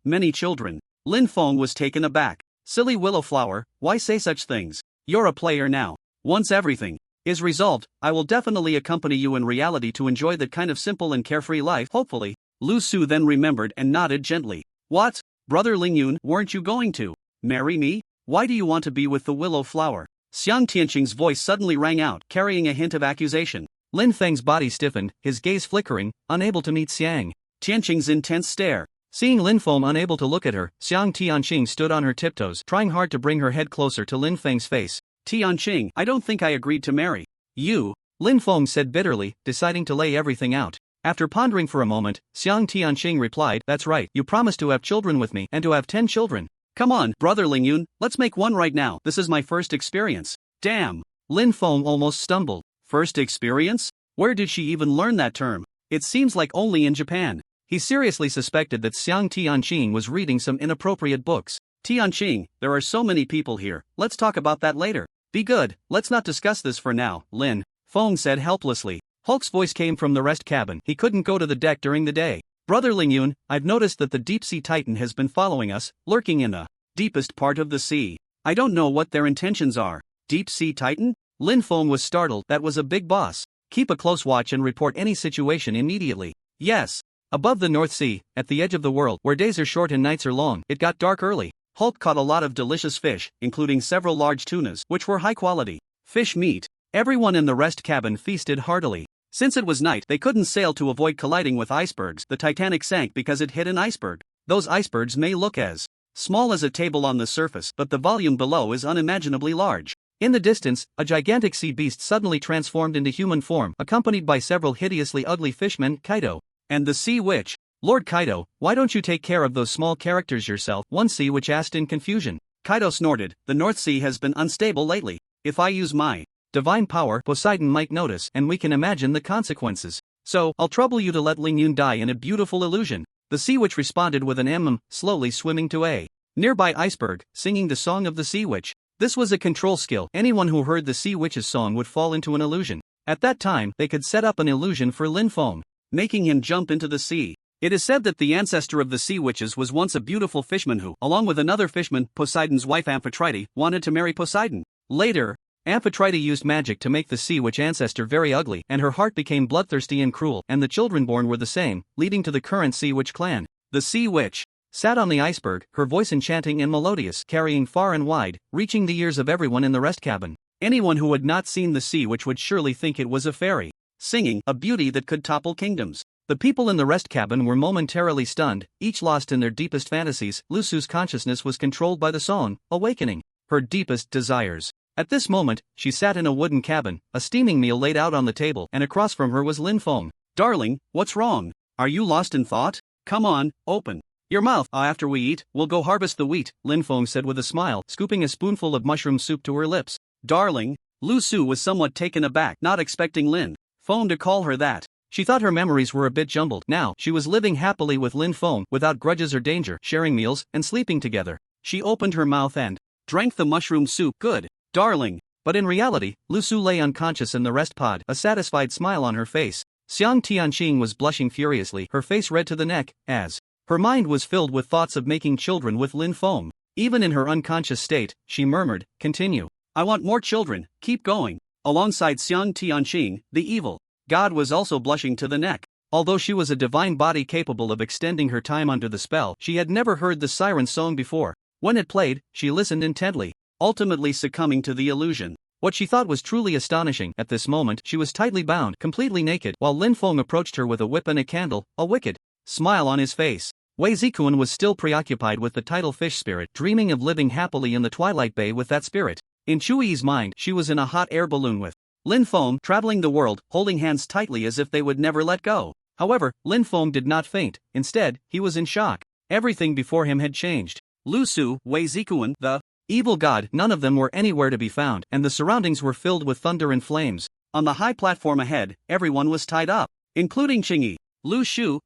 many children. Lin Feng was taken aback. Silly willow flower, why say such things? You're a player now. Once everything is resolved, I will definitely accompany you in reality to enjoy that kind of simple and carefree life, hopefully. Lu Su then remembered and nodded gently. What? Brother Lingyun, weren't you going to marry me? Why do you want to be with the willow flower? Xiang Tianqing's voice suddenly rang out, carrying a hint of accusation. Lin Feng's body stiffened, his gaze flickering, unable to meet Xiang Tianqing's intense stare. Seeing Lin Feng unable to look at her, Xiang Tianqing stood on her tiptoes, trying hard to bring her head closer to Lin Feng's face. Tianqing, I don't think I agreed to marry you, Lin Feng said bitterly, deciding to lay everything out. After pondering for a moment, Xiang Tianqing replied, That's right, you promised to have children with me and to have 10 children. Come on, Brother Lingyun, let's make one right now. This is my first experience. Damn. Lin Feng almost stumbled. First experience? Where did she even learn that term? It seems like only in Japan. He seriously suspected that Xiang Tianqing was reading some inappropriate books. Tianqing, there are so many people here, let's talk about that later. Be good, let's not discuss this for now, Lin Feng said helplessly. Hulk's voice came from the rest cabin. He couldn't go to the deck during the day. Brother Lingyun, I've noticed that the deep-sea titan has been following us, lurking in the deepest part of the sea. I don't know what their intentions are. Deep Sea Titan? Lin Feng was startled. That was a big boss. Keep a close watch and report any situation immediately. Yes. Above the North Sea, at the edge of the world, where days are short and nights are long, it got dark early. Hulk caught a lot of delicious fish, including several large tunas, which were high quality fish meat. Everyone in the rest cabin feasted heartily. Since it was night, they couldn't sail to avoid colliding with icebergs. The Titanic sank because it hit an iceberg. Those icebergs may look as small as a table on the surface, but the volume below is unimaginably large. In the distance, a gigantic sea beast suddenly transformed into human form, accompanied by several hideously ugly fishmen. Kaido and the Sea Witch. Lord Kaido, why don't you take care of those small characters yourself? One Sea Witch asked in confusion. Kaido snorted. The North Sea has been unstable lately. If I use my divine power, Poseidon might notice, and we can imagine the consequences. So, I'll trouble you to let Ling Yun die in a beautiful illusion. The Sea Witch responded with an slowly swimming to a nearby iceberg, singing the song of the Sea Witch. This was a control skill. Anyone who heard the Sea Witch's song would fall into an illusion. At that time, they could set up an illusion for Lin Feng, making him jump into the sea. It is said that the ancestor of the Sea Witches was once a beautiful fisherman who, along with another fisherman, Poseidon's wife Amphitrite, wanted to marry Poseidon. Later, Amphitrite used magic to make the Sea Witch ancestor very ugly, and her heart became bloodthirsty and cruel, and the children born were the same, leading to the current Sea Witch clan. The Sea Witch sat on the iceberg, her voice enchanting and melodious, carrying far and wide, reaching the ears of everyone in the rest cabin. Anyone who had not seen the Sea Witch would surely think it was a fairy singing, a beauty that could topple kingdoms. The people in the rest cabin were momentarily stunned, each lost in their deepest fantasies. Lusu's consciousness was controlled by the song, awakening her deepest desires. At this moment, she sat in a wooden cabin, a steaming meal laid out on the table, and across from her was Lin Feng. Darling, what's wrong? Are you lost in thought? Come on, open your mouth. After we eat, we'll go harvest the wheat, Lin Feng said with a smile, scooping a spoonful of mushroom soup to her lips. Darling? Lu Su was somewhat taken aback, not expecting Lin Feng to call her that. She thought her memories were a bit jumbled. Now, she was living happily with Lin Feng, without grudges or danger, sharing meals, and sleeping together. She opened her mouth and drank the mushroom soup. Good. Darling. But in reality, Lu Su lay unconscious in the rest pod, a satisfied smile on her face. Xiang Tianqing was blushing furiously, her face red to the neck, as her mind was filled with thoughts of making children with Lin Feng. Even in her unconscious state, she murmured, "Continue. I want more children, keep going." Alongside Xiang Tianqing, the evil god was also blushing to the neck. Although she was a divine body capable of extending her time under the spell, she had never heard the siren song before. When it played, she listened intently, ultimately succumbing to the illusion. What she thought was truly astonishing, at this moment she was tightly bound, completely naked, while Lin Feng approached her with a whip and a candle, a wicked smile on his face. Wei Zikuan was still preoccupied with the tidal fish spirit, dreaming of living happily in the Twilight Bay with that spirit. In Chuyi's mind, she was in a hot air balloon with Lin Feng, traveling the world, holding hands tightly as if they would never let go. However, Lin Feng did not faint. Instead, he was in shock. Everything before him had changed. Lu Su, Wei Zikuan, the evil god, none of them were anywhere to be found, and the surroundings were filled with thunder and flames. On the high platform ahead, everyone was tied up, including Qingyi. Lu Shu,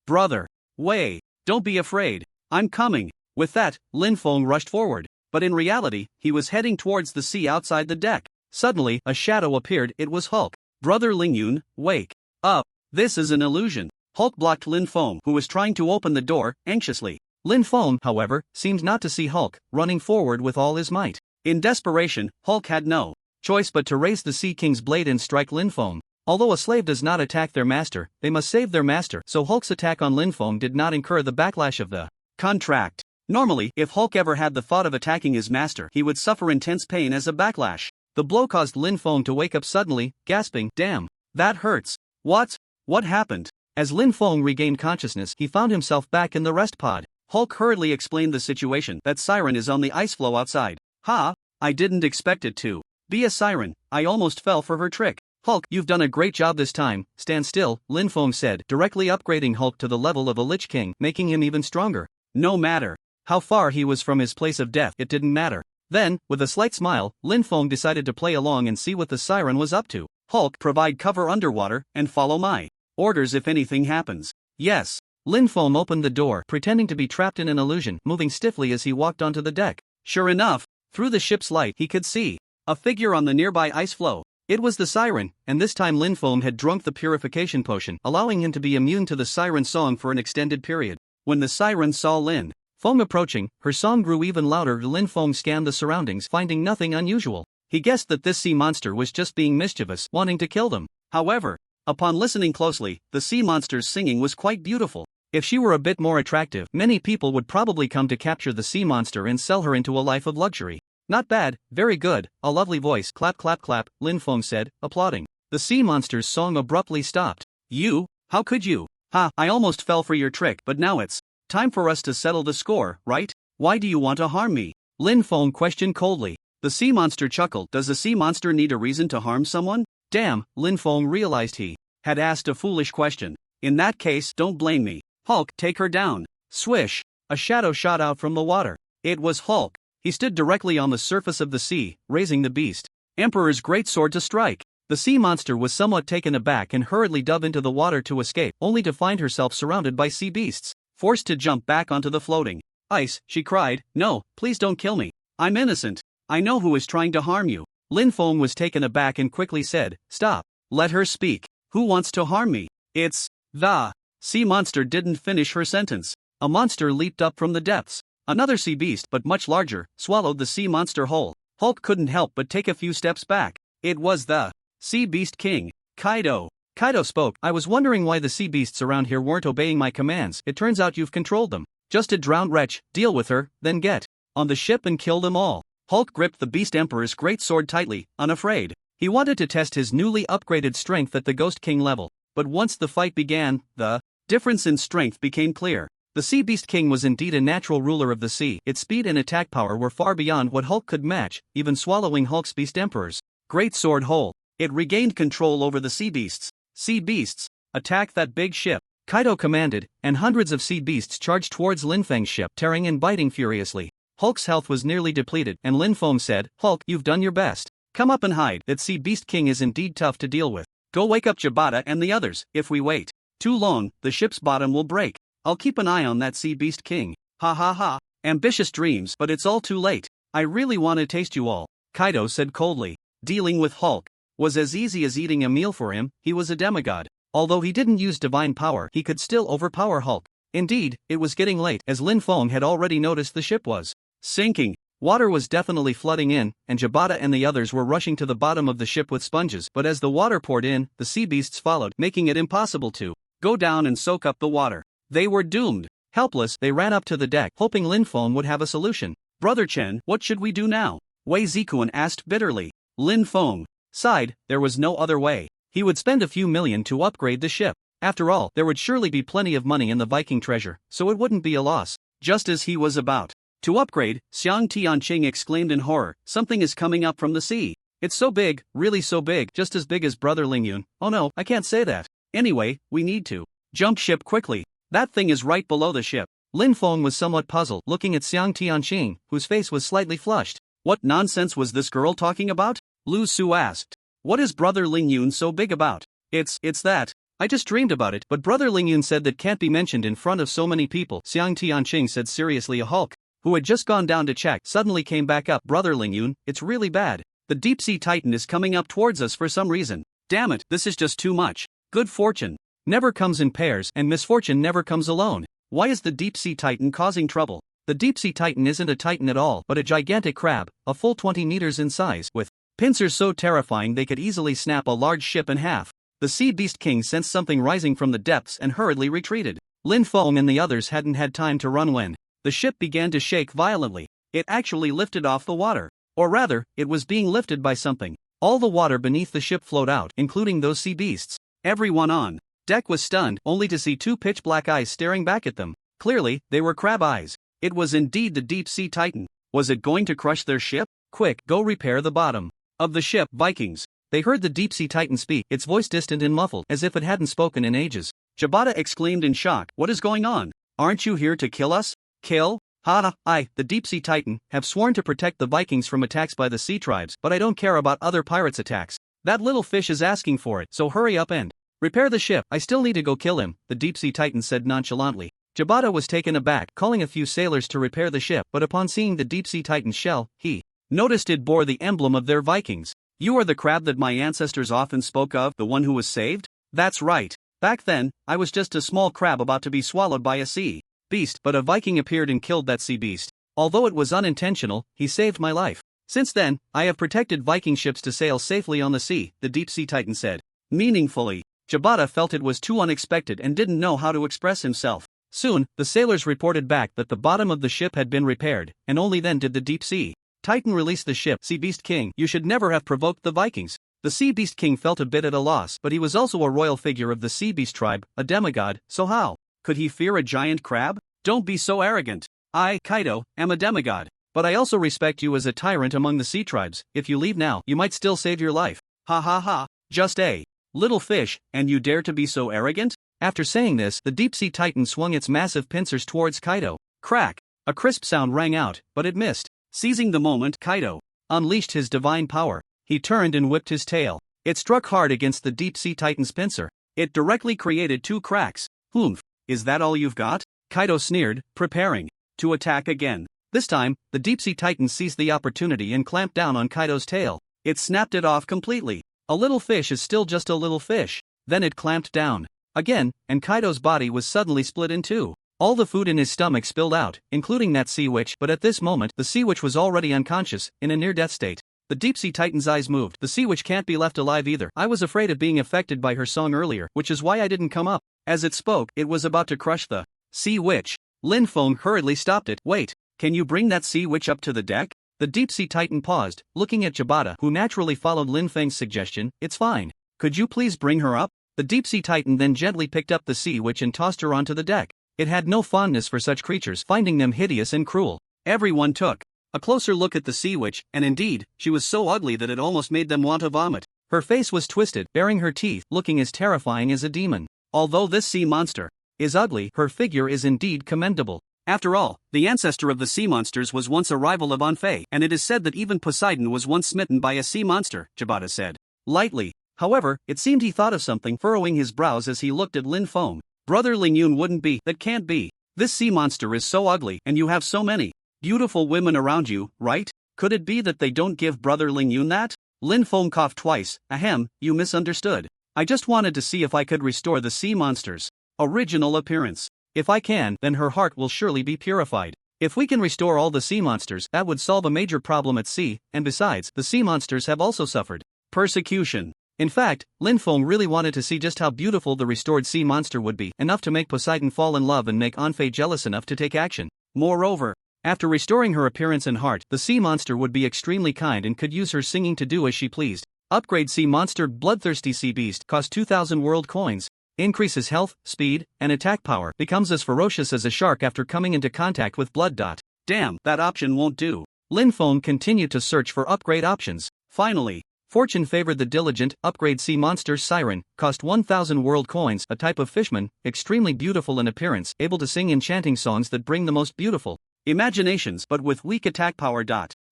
brother. Wei, don't be afraid. I'm coming. With that, Lin Feng rushed forward. But in reality, he was heading towards the sea outside the deck. Suddenly, a shadow appeared. It was Hulk. Brother Ling Yun, wake up. This is an illusion. Hulk blocked Lin Feng, who was trying to open the door, anxiously. Lin Feng, however, seemed not to see Hulk, running forward with all his might. In desperation, Hulk had no choice but to raise the Sea King's blade and strike Lin Feng. Although a slave does not attack their master, they must save their master, so Hulk's attack on Lin Feng did not incur the backlash of the contract. Normally, if Hulk ever had the thought of attacking his master, he would suffer intense pain as a backlash. The blow caused Lin Feng to wake up suddenly, gasping, "Damn, that hurts. What happened?" As Lin Feng regained consciousness, he found himself back in the rest pod. Hulk hurriedly explained the situation. That siren is on the ice floe outside. Ha! I didn't expect it to be a siren. I almost fell for her trick. Hulk, you've done a great job this time. Stand still, Lin Feng said, directly upgrading Hulk to the level of a Lich King, making him even stronger. No matter how far he was from his place of death, it didn't matter. Then, with a slight smile, Lin Feng decided to play along and see what the siren was up to. Hulk, provide cover underwater, and follow my orders if anything happens. Yes. Lin Feng opened the door, pretending to be trapped in an illusion, moving stiffly as he walked onto the deck. Sure enough, through the ship's light he could see a figure on the nearby ice floe. It was the siren, and this time Lin Feng had drunk the purification potion, allowing him to be immune to the siren song for an extended period. When the siren saw Lin Feng approaching, her song grew even louder. Lin Feng scanned the surroundings, finding nothing unusual. He guessed that this sea monster was just being mischievous, wanting to kill them. However, upon listening closely, the sea monster's singing was quite beautiful. If she were a bit more attractive, many people would probably come to capture the sea monster and sell her into a life of luxury. Not bad, very good, a lovely voice. Clap clap clap, Lin Feng said, applauding. The sea monster's song abruptly stopped. You? How could you? Ha, I almost fell for your trick, but now it's time for us to settle the score, right? Why do you want to harm me? Lin Feng questioned coldly. The sea monster chuckled. Does a sea monster need a reason to harm someone? Damn, Lin Feng realized he had asked a foolish question. In that case, don't blame me. Hulk, take her down. Swish! A shadow shot out from the water. It was Hulk. He stood directly on the surface of the sea, raising the beast Emperor's great sword to strike. The sea monster was somewhat taken aback and hurriedly dove into the water to escape, only to find herself surrounded by sea beasts. Forced to jump back onto the floating ice, she cried, "No, please don't kill me. I'm innocent. I know who is trying to harm you." Lin Feng was taken aback and quickly said, "Stop. Let her speak. Who wants to harm me?" It's the sea monster didn't finish her sentence. A monster leaped up from the depths. Another sea beast, but much larger, swallowed the sea monster whole. Hulk couldn't help but take a few steps back. It was the Sea Beast King, Kaido. Kaido spoke. I was wondering why the sea beasts around here weren't obeying my commands. It turns out you've controlled them. Just a drowned wretch, deal with her, then get on the ship and kill them all. Hulk gripped the Beast Emperor's great sword tightly, unafraid. He wanted to test his newly upgraded strength at the Ghost King level. But once the fight began, the difference in strength became clear. The Sea Beast King was indeed a natural ruler of the sea. Its speed and attack power were far beyond what Hulk could match, even swallowing Hulk's Beast Emperor's great sword whole. It regained control over the sea beasts. Sea beasts, attack that big ship, Kaido commanded, and hundreds of sea beasts charged towards Lin Feng's ship, tearing and biting furiously. Hulk's health was nearly depleted, and Lin Feng said, "Hulk, you've done your best. Come up and hide. That Sea Beast King is indeed tough to deal with. Go wake up Jabata and the others. If we wait too long, the ship's bottom will break. I'll keep an eye on that Sea Beast King. Ha ha ha. Ambitious dreams, but it's all too late. I really want to taste you all," Kaido said coldly. Dealing with Hulk was as easy as eating a meal for him. He was a demigod. Although he didn't use divine power, he could still overpower Hulk. Indeed, it was getting late, as Lin Feng had already noticed the ship was sinking. Water was definitely flooding in, and Jabata and the others were rushing to the bottom of the ship with sponges. But as the water poured in, the sea beasts followed, making it impossible to go down and soak up the water. They were doomed. Helpless, they ran up to the deck, hoping Lin Feng would have a solution. "Brother Chen, what should we do now?" Wei Zikuan asked bitterly. Lin Feng sighed. There was no other way. He would spend a few million to upgrade the ship. After all, there would surely be plenty of money in the Viking treasure, so it wouldn't be a loss. Just as he was about to upgrade, Xiang Tianqing exclaimed in horror, "Something is coming up from the sea. It's so big, really so big, just as big as Brother Lingyun. Oh no, I can't say that. Anyway, we need to jump ship quickly. That thing is right below the ship." Lin Feng was somewhat puzzled, looking at Xiang Tianqing, whose face was slightly flushed. What nonsense was this girl talking about? Lu Su asked. "What is Brother Lingyun so big about?" It's that. I just dreamed about it, but Brother Lingyun said that can't be mentioned in front of so many people," Xiang Tianqing said seriously. A Hulk, who had just gone down to check, suddenly came back up. "Brother Lingyun, it's really bad. The deep sea titan is coming up towards us for some reason. Damn it, this is just too much. Good fortune never comes in pairs, and misfortune never comes alone. Why is the deep sea titan causing trouble?" The deep sea titan isn't a titan at all, but a gigantic crab, a full 20 meters in size, with pincers so terrifying they could easily snap a large ship in half. The Sea Beast King sensed something rising from the depths and hurriedly retreated. Lin Feng and the others hadn't had time to run when the ship began to shake violently. It actually lifted off the water. Or rather, it was being lifted by something. All the water beneath the ship flowed out, including those sea beasts. Everyone on deck was stunned, only to see two pitch-black eyes staring back at them. Clearly, they were crab eyes. It was indeed the deep sea titan. Was it going to crush their ship? Quick, go repair the bottom of the ship, Vikings. They heard the deep sea titan speak, its voice distant and muffled, as if it hadn't spoken in ages. Jabata exclaimed in shock, "What is going on? Aren't you here to kill us?" "Kill? I, the deep sea titan, have sworn to protect the Vikings from attacks by the sea tribes, but I don't care about other pirates' attacks. That little fish is asking for it, so hurry up and repair the ship. I still need to go kill him," the deep sea titan said nonchalantly. Jabata was taken aback, calling a few sailors to repair the ship, but upon seeing the deep sea titan's shell, he noticed it bore the emblem of their Vikings. "You are the crab that my ancestors often spoke of, the one who was saved?" "That's right. Back then, I was just a small crab about to be swallowed by a sea beast, but a Viking appeared and killed that sea beast. Although it was unintentional, he saved my life. Since then, I have protected Viking ships to sail safely on the sea, the deep sea titan said. Meaningfully, Jabata felt it was too unexpected and didn't know how to express himself. Soon, the sailors reported back that the bottom of the ship had been repaired, and only then did the deep sea titan release the ship. Sea Beast King, you should never have provoked the Vikings. The Sea Beast King felt a bit at a loss, but he was also a royal figure of the Sea Beast tribe, a demigod, so how could he fear a giant crab? Don't be so arrogant. I, Kaido, am a demigod. But I also respect you as a tyrant among the sea tribes. If you leave now, you might still save your life. Ha ha ha, just a little fish, and you dare to be so arrogant? After saying this, the deep sea titan swung its massive pincers towards Kaido. Crack! A crisp sound rang out, but it missed. Seizing the moment, Kaido unleashed his divine power. He turned and whipped his tail. It struck hard against the deep sea titan's pincer. It directly created 2 cracks. Humph, is that all you've got? Kaido sneered, preparing to attack again. This time, the deep sea titan seized the opportunity and clamped down on Kaido's tail. It snapped it off completely. A little fish is still just a little fish. Then it clamped down again, and Kaido's body was suddenly split in 2. All the food in his stomach spilled out, including that sea witch, but at this moment, the sea witch was already unconscious, in a near-death state. The deep sea titan's eyes moved. The sea witch can't be left alive either. I was afraid of being affected by her song earlier, which is why I didn't come up. As it spoke, it was about to crush the sea witch. Lin Feng hurriedly stopped it. Wait. Can you bring that sea witch up to the deck? The deep sea titan paused, looking at Jabata, who naturally followed Lin Feng's suggestion. It's fine. Could you please bring her up? The deep sea titan then gently picked up the sea witch and tossed her onto the deck. It had no fondness for such creatures, finding them hideous and cruel. Everyone took a closer look at the sea witch, and indeed, she was so ugly that it almost made them want to vomit. Her face was twisted, baring her teeth, looking as terrifying as a demon. Although this sea monster is ugly, her figure is indeed commendable. After all, the ancestor of the sea monsters was once a rival of Anfei, and it is said that even Poseidon was once smitten by a sea monster, Jabata said lightly. However, it seemed he thought of something, furrowing his brows as he looked at Lin Feng. Brother Ling Yun wouldn't be. That can't be. This sea monster is so ugly, and you have so many beautiful women around you, right? Could it be that they don't give Brother Ling Yun that? Lin Feng coughed twice. Ahem, you misunderstood. I just wanted to see if I could restore the sea monster's original appearance. If I can, then her heart will surely be purified. If we can restore all the sea monsters, that would solve a major problem at sea, and besides, the sea monsters have also suffered persecution. In fact, Lin Feng really wanted to see just how beautiful the restored sea monster would be, enough to make Poseidon fall in love and make Anfei jealous enough to take action. Moreover, after restoring her appearance and heart, the sea monster would be extremely kind and could use her singing to do as she pleased. Upgrade Sea Monster Bloodthirsty Sea Beast cost 2,000 world coins. Increases health, speed, and attack power. Becomes as ferocious as a shark after coming into contact with blood. Damn, that option won't do. Lin Feng continued to search for upgrade options. Finally, fortune favored the diligent. Upgrade Sea Monster Siren cost 1,000 world coins. A type of fishman, extremely beautiful in appearance, able to sing enchanting songs that bring the most beautiful imaginations but with weak attack power.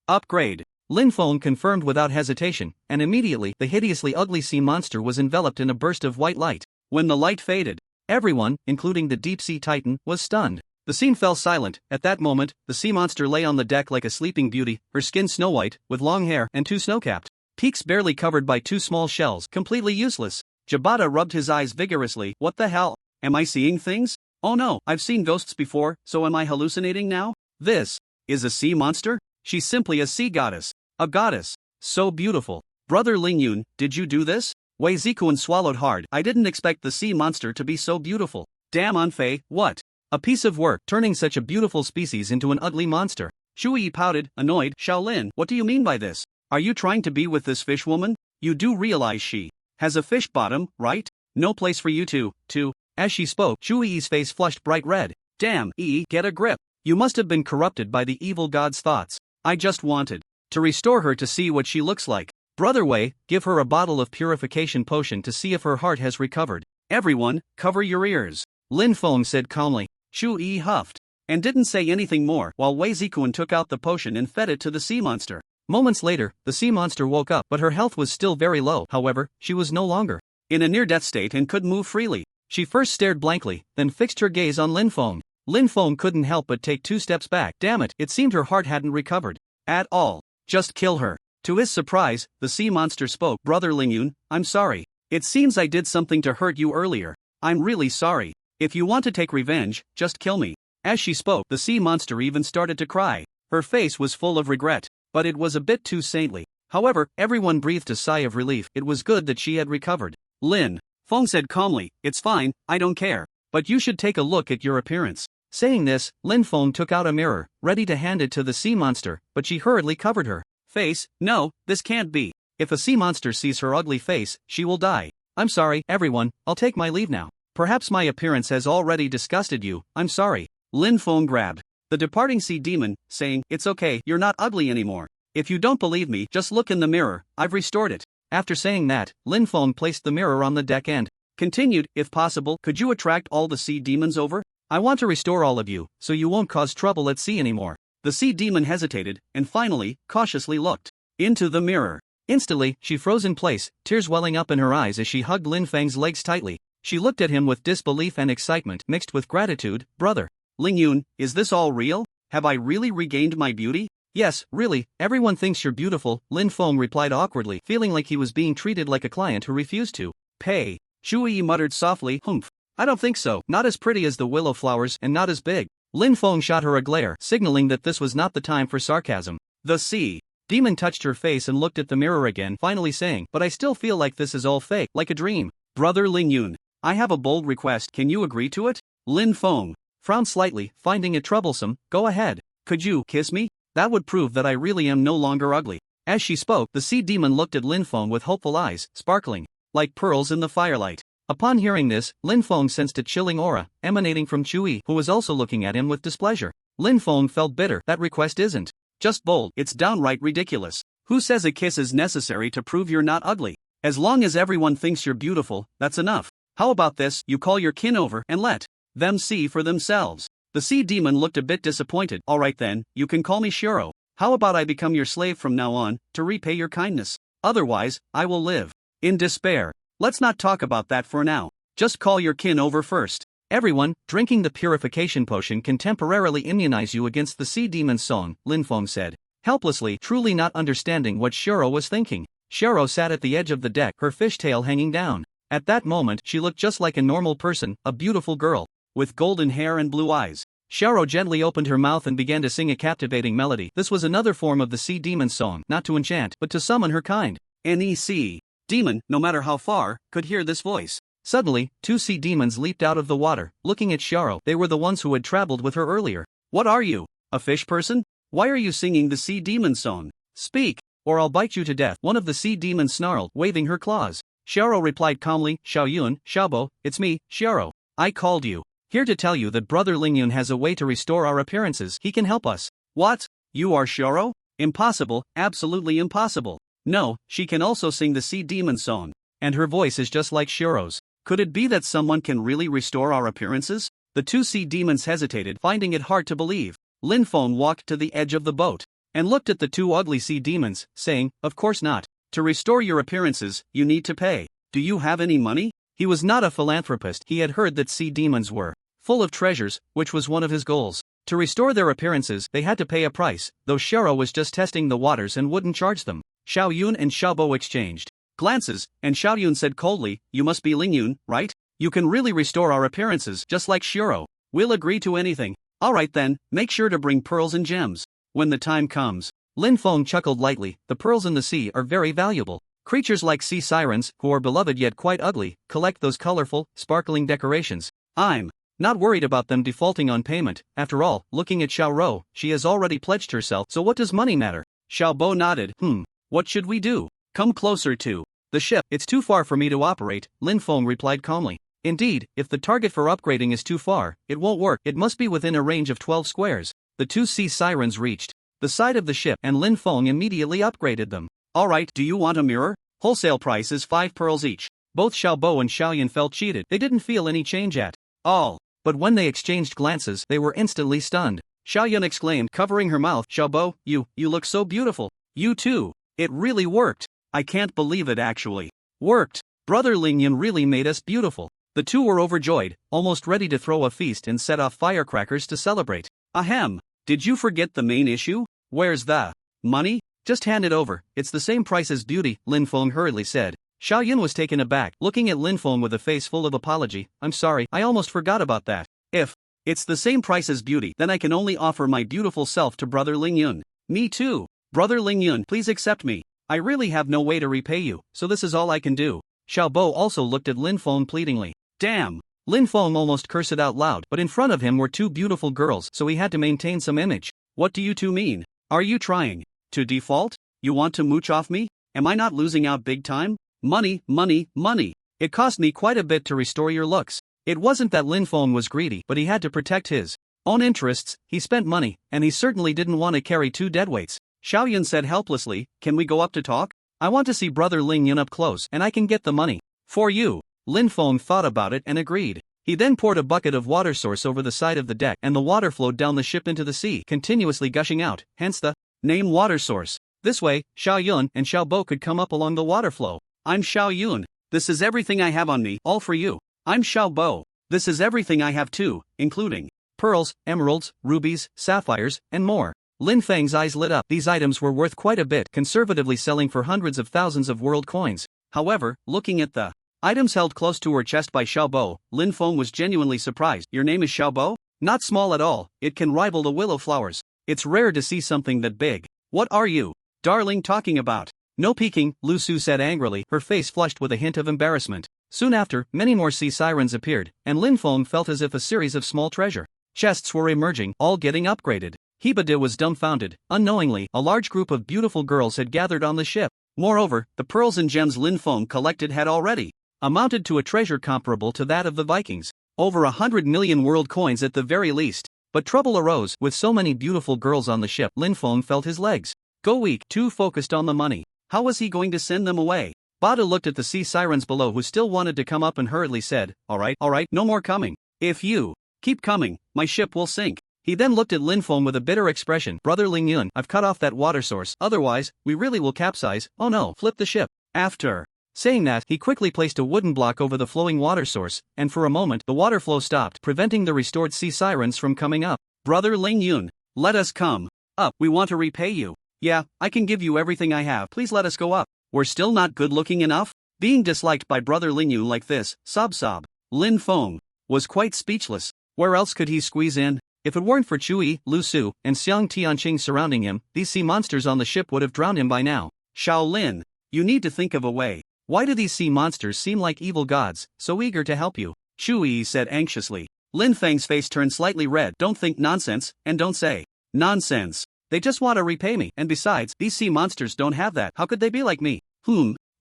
Upgrade. Lin Feng confirmed without hesitation, and immediately the hideously ugly sea monster was enveloped in a burst of white light. When the light faded, everyone, including the deep sea titan, was stunned. The scene fell silent. At that moment, the sea monster lay on the deck like a sleeping beauty, her skin snow-white, with long hair and 2 snow-capped peaks barely covered by 2 small shells, completely useless. Jabata rubbed his eyes vigorously. What the hell? Am I seeing things? Oh no, I've seen ghosts before, so am I hallucinating now? This is a sea monster? She's simply a sea goddess. A goddess. So beautiful. Brother Ling Yun, did you do this? Wei Zikuan swallowed hard. I didn't expect the sea monster to be so beautiful. Damn Anfei, what a piece of work, turning such a beautiful species into an ugly monster. Shui pouted, annoyed. Shaolin, what do you mean by this? Are you trying to be with this fish woman? You do realize she has a fish bottom, right? No place for you to. As she spoke, Shui's face flushed bright red. Damn, get a grip. You must have been corrupted by the evil god's thoughts. I just wanted to restore her to see what she looks like. Brother Wei, give her a bottle of purification potion to see if her heart has recovered. Everyone, cover your ears. Lin Feng said calmly. Shui huffed and didn't say anything more while Wei Zikuan took out the potion and fed it to the sea monster. Moments later, the sea monster woke up, but her health was still very low. However, she was no longer in a near-death state and could move freely. She first stared blankly, then fixed her gaze on Lin Feng. Lin Feng couldn't help but take 2 steps back. Damn it, it seemed her heart hadn't recovered at all. Just kill her. To his surprise, the sea monster spoke. Brother Ling Yun, I'm sorry. It seems I did something to hurt you earlier. I'm really sorry. If you want to take revenge, just kill me. As she spoke, the sea monster even started to cry. Her face was full of regret, but it was a bit too saintly. However, everyone breathed a sigh of relief. It was good that she had recovered. Lin Feng said calmly, "It's fine, I don't care. But you should take a look at your appearance." Saying this, Lin Feng took out a mirror, ready to hand it to the sea monster, but she hurriedly covered her face. "No, this can't be. If a sea monster sees her ugly face, she will die. I'm sorry, everyone, I'll take my leave now. Perhaps my appearance has already disgusted you, I'm sorry." Lin Feng grabbed the departing sea demon, saying, "It's okay, you're not ugly anymore. If you don't believe me, just look in the mirror, I've restored it." After saying that, Lin Feng placed the mirror on the deck and continued, "If possible, could you attract all the sea demons over? I want to restore all of you, so you won't cause trouble at sea anymore." The sea demon hesitated, and finally, cautiously looked into the mirror. Instantly, she froze in place, tears welling up in her eyes as she hugged Lin Feng's legs tightly. She looked at him with disbelief and excitement mixed with gratitude. "Brother Ling Yun, is this all real? Have I really regained my beauty?" "Yes, really, everyone thinks you're beautiful," Lin Feng replied awkwardly, feeling like he was being treated like a client who refused to pay. Shu Yi muttered softly, "Humph. I don't think so, not as pretty as the willow flowers and not as big." Lin Feng shot her a glare, signaling that this was not the time for sarcasm. The sea demon touched her face and looked at the mirror again, finally saying, "But I still feel like this is all fake, like a dream. Brother Ling Yun, I have a bold request, can you agree to it?" Lin Feng frowned slightly, finding it troublesome. "Go ahead. Could you kiss me? That would prove that I really am no longer ugly." As she spoke, the sea demon looked at Lin Feng with hopeful eyes, sparkling like pearls in the firelight. Upon hearing this, Lin Feng sensed a chilling aura emanating from Chui, who was also looking at him with displeasure. Lin Feng felt bitter. That request isn't just bold, it's downright ridiculous. Who says a kiss is necessary to prove you're not ugly? As long as everyone thinks you're beautiful, that's enough. How about this, you call your kin over and let them see for themselves. The sea demon looked a bit disappointed. "Alright then, you can call me Shiro. How about I become your slave from now on, to repay your kindness? Otherwise, I will live in despair." "Let's not talk about that for now. Just call your kin over first." "Everyone, drinking the purification potion can temporarily immunize you against the sea demon's song," Lin Feng said, helplessly, truly not understanding what Shiro was thinking. Shiro sat at the edge of the deck, her fishtail hanging down. At that moment, she looked just like a normal person, a beautiful girl with golden hair and blue eyes. Shiro gently opened her mouth and began to sing a captivating melody. This was another form of the sea demon's song, not to enchant, but to summon her kind. Any sea demon, no matter how far, could hear this voice. Suddenly, two sea demons leaped out of the water, looking at Shiro. They were the ones who had traveled with her earlier. "What are you? A fish person? Why are you singing the sea demon song? Speak, or I'll bite you to death," one of the sea demons snarled, waving her claws. Shiro replied calmly, "Xiao Yun, Xiaobo, it's me, Shiro. I called you here to tell you that Brother Ling Yun has a way to restore our appearances. He can help us." "What? You are Shiro? Impossible, absolutely impossible." "No, she can also sing the sea demon song. And her voice is just like Shiro's. Could it be that someone can really restore our appearances?" The two sea demons hesitated, finding it hard to believe. Lin Feng walked to the edge of the boat and looked at the two ugly sea demons, saying, "Of course not. To restore your appearances, you need to pay. Do you have any money?" He was not a philanthropist. He had heard that sea demons were full of treasures, which was one of his goals. To restore their appearances, they had to pay a price, though Shiro was just testing the waters and wouldn't charge them. Xiao Yun and Xiaobo exchanged glances, and Xiao Yun said coldly, "You must be Ling Yun, right? You can really restore our appearances, just like Shiro. We'll agree to anything." "Alright then, make sure to bring pearls and gems when the time comes." Lin Feng chuckled lightly. The pearls in the sea are very valuable. Creatures like sea sirens, who are beloved yet quite ugly, collect those colorful, sparkling decorations. "I'm not worried about them defaulting on payment. After all, looking at Xiao Rou, she has already pledged herself, so what does money matter?" Xiao Bo nodded. What should we do? Come closer to the ship." "It's too far for me to operate," Lin Feng replied calmly. "Indeed, if the target for upgrading is too far, it won't work. It must be within a range of 12 squares." The two sea sirens reached the side of the ship, and Lin Feng immediately upgraded them. "Alright, do you want a mirror? Wholesale price is 5 pearls each." Both Xiaobo and Xiaoyan felt cheated. They didn't feel any change at all. But when they exchanged glances, they were instantly stunned. Xiaoyan exclaimed, covering her mouth, "Xiaobo, you look so beautiful." "You too. It really worked. I can't believe it actually worked. Brother Ling Yun really made us beautiful." The two were overjoyed, almost ready to throw a feast and set off firecrackers to celebrate. "Ahem, did you forget the main issue? Where's the money? Just hand it over, it's the same price as beauty," Lin Feng hurriedly said. Xiao Yun was taken aback, looking at Lin Feng with a face full of apology. "I'm sorry, I almost forgot about that. If It's the same price as beauty. Then I can only offer my beautiful self to Brother Ling Yun. Me too. Brother Ling Yun, please accept me. I really have no way to repay you, so this is all I can do. Xiao Bo also looked at Lin Feng pleadingly. Damn. Lin Feng almost cursed out loud, but in front of him were two beautiful girls, so he had to maintain some image. What do you two mean? Are you trying to default? You want to mooch off me? Am I not losing out big time? Money, money, money. It cost me quite a bit to restore your looks. It wasn't that Lin Feng was greedy, but he had to protect his own interests. He spent money, and he certainly didn't want to carry two deadweights. Xiao Yun said helplessly, can we go up to talk? I want to see Brother Ling Yun up close, and I can get the money for you. Lin Feng thought about it and agreed. He then poured a bucket of water source over the side of the deck, and the water flowed down the ship into the sea, continuously gushing out, hence the name water source. This way, Xiao Yun and Xiao Bo could come up along the water flow. I'm Xiao Yun. This is everything I have on me, all for you. I'm Xiao Bo. This is everything I have too, including pearls, emeralds, rubies, sapphires, and more. Lin Feng's eyes lit up. These items were worth quite a bit, conservatively selling for hundreds of thousands of world coins. However, looking at the items held close to her chest by Xiao Bo, Lin Feng was genuinely surprised. Your name is Xiao Bo? Not small at all, it can rival the willow flowers. It's rare to see something that big. What are you, darling, talking about? No peeking, Lu Su said angrily, her face flushed with a hint of embarrassment. Soon after, many more sea sirens appeared, and Lin Feng felt as if a series of small treasure chests were emerging, all getting upgraded. Hebede was dumbfounded. Unknowingly, a large group of beautiful girls had gathered on the ship. Moreover, the pearls and gems Lin Feng collected had already amounted to a treasure comparable to that of the Vikings. Over 100 million world coins at the very least. But trouble arose. With so many beautiful girls on the ship, Lin Feng felt his legs go weak, too focused on the money. How was he going to send them away? Bada looked at the sea sirens below who still wanted to come up and hurriedly said, alright, no more coming. If you keep coming, my ship will sink. He then looked at Lin Feng with a bitter expression. Brother Ling Yun, I've cut off that water source, otherwise, we really will capsize. Oh no, flip the ship. After saying that, he quickly placed a wooden block over the flowing water source, and for a moment, the water flow stopped, preventing the restored sea sirens from coming up. Brother Ling Yun, let us come up. We want to repay you. Yeah, I can give you everything I have. Please let us go up. We're still not good looking enough? Being disliked by Brother Ling Yun like this, sob. Lin Feng was quite speechless. Where else could he squeeze in? If it weren't for Chui, Lu Su, and Xiang Tianqing surrounding him, these sea monsters on the ship would have drowned him by now. Shaolin, you need to think of a way. Why do these sea monsters seem like evil gods, so eager to help you? Chui said anxiously. Lin Feng's face turned slightly red. Don't think nonsense, and don't say nonsense. They just want to repay me, and besides, these sea monsters don't have that. How could they be like me?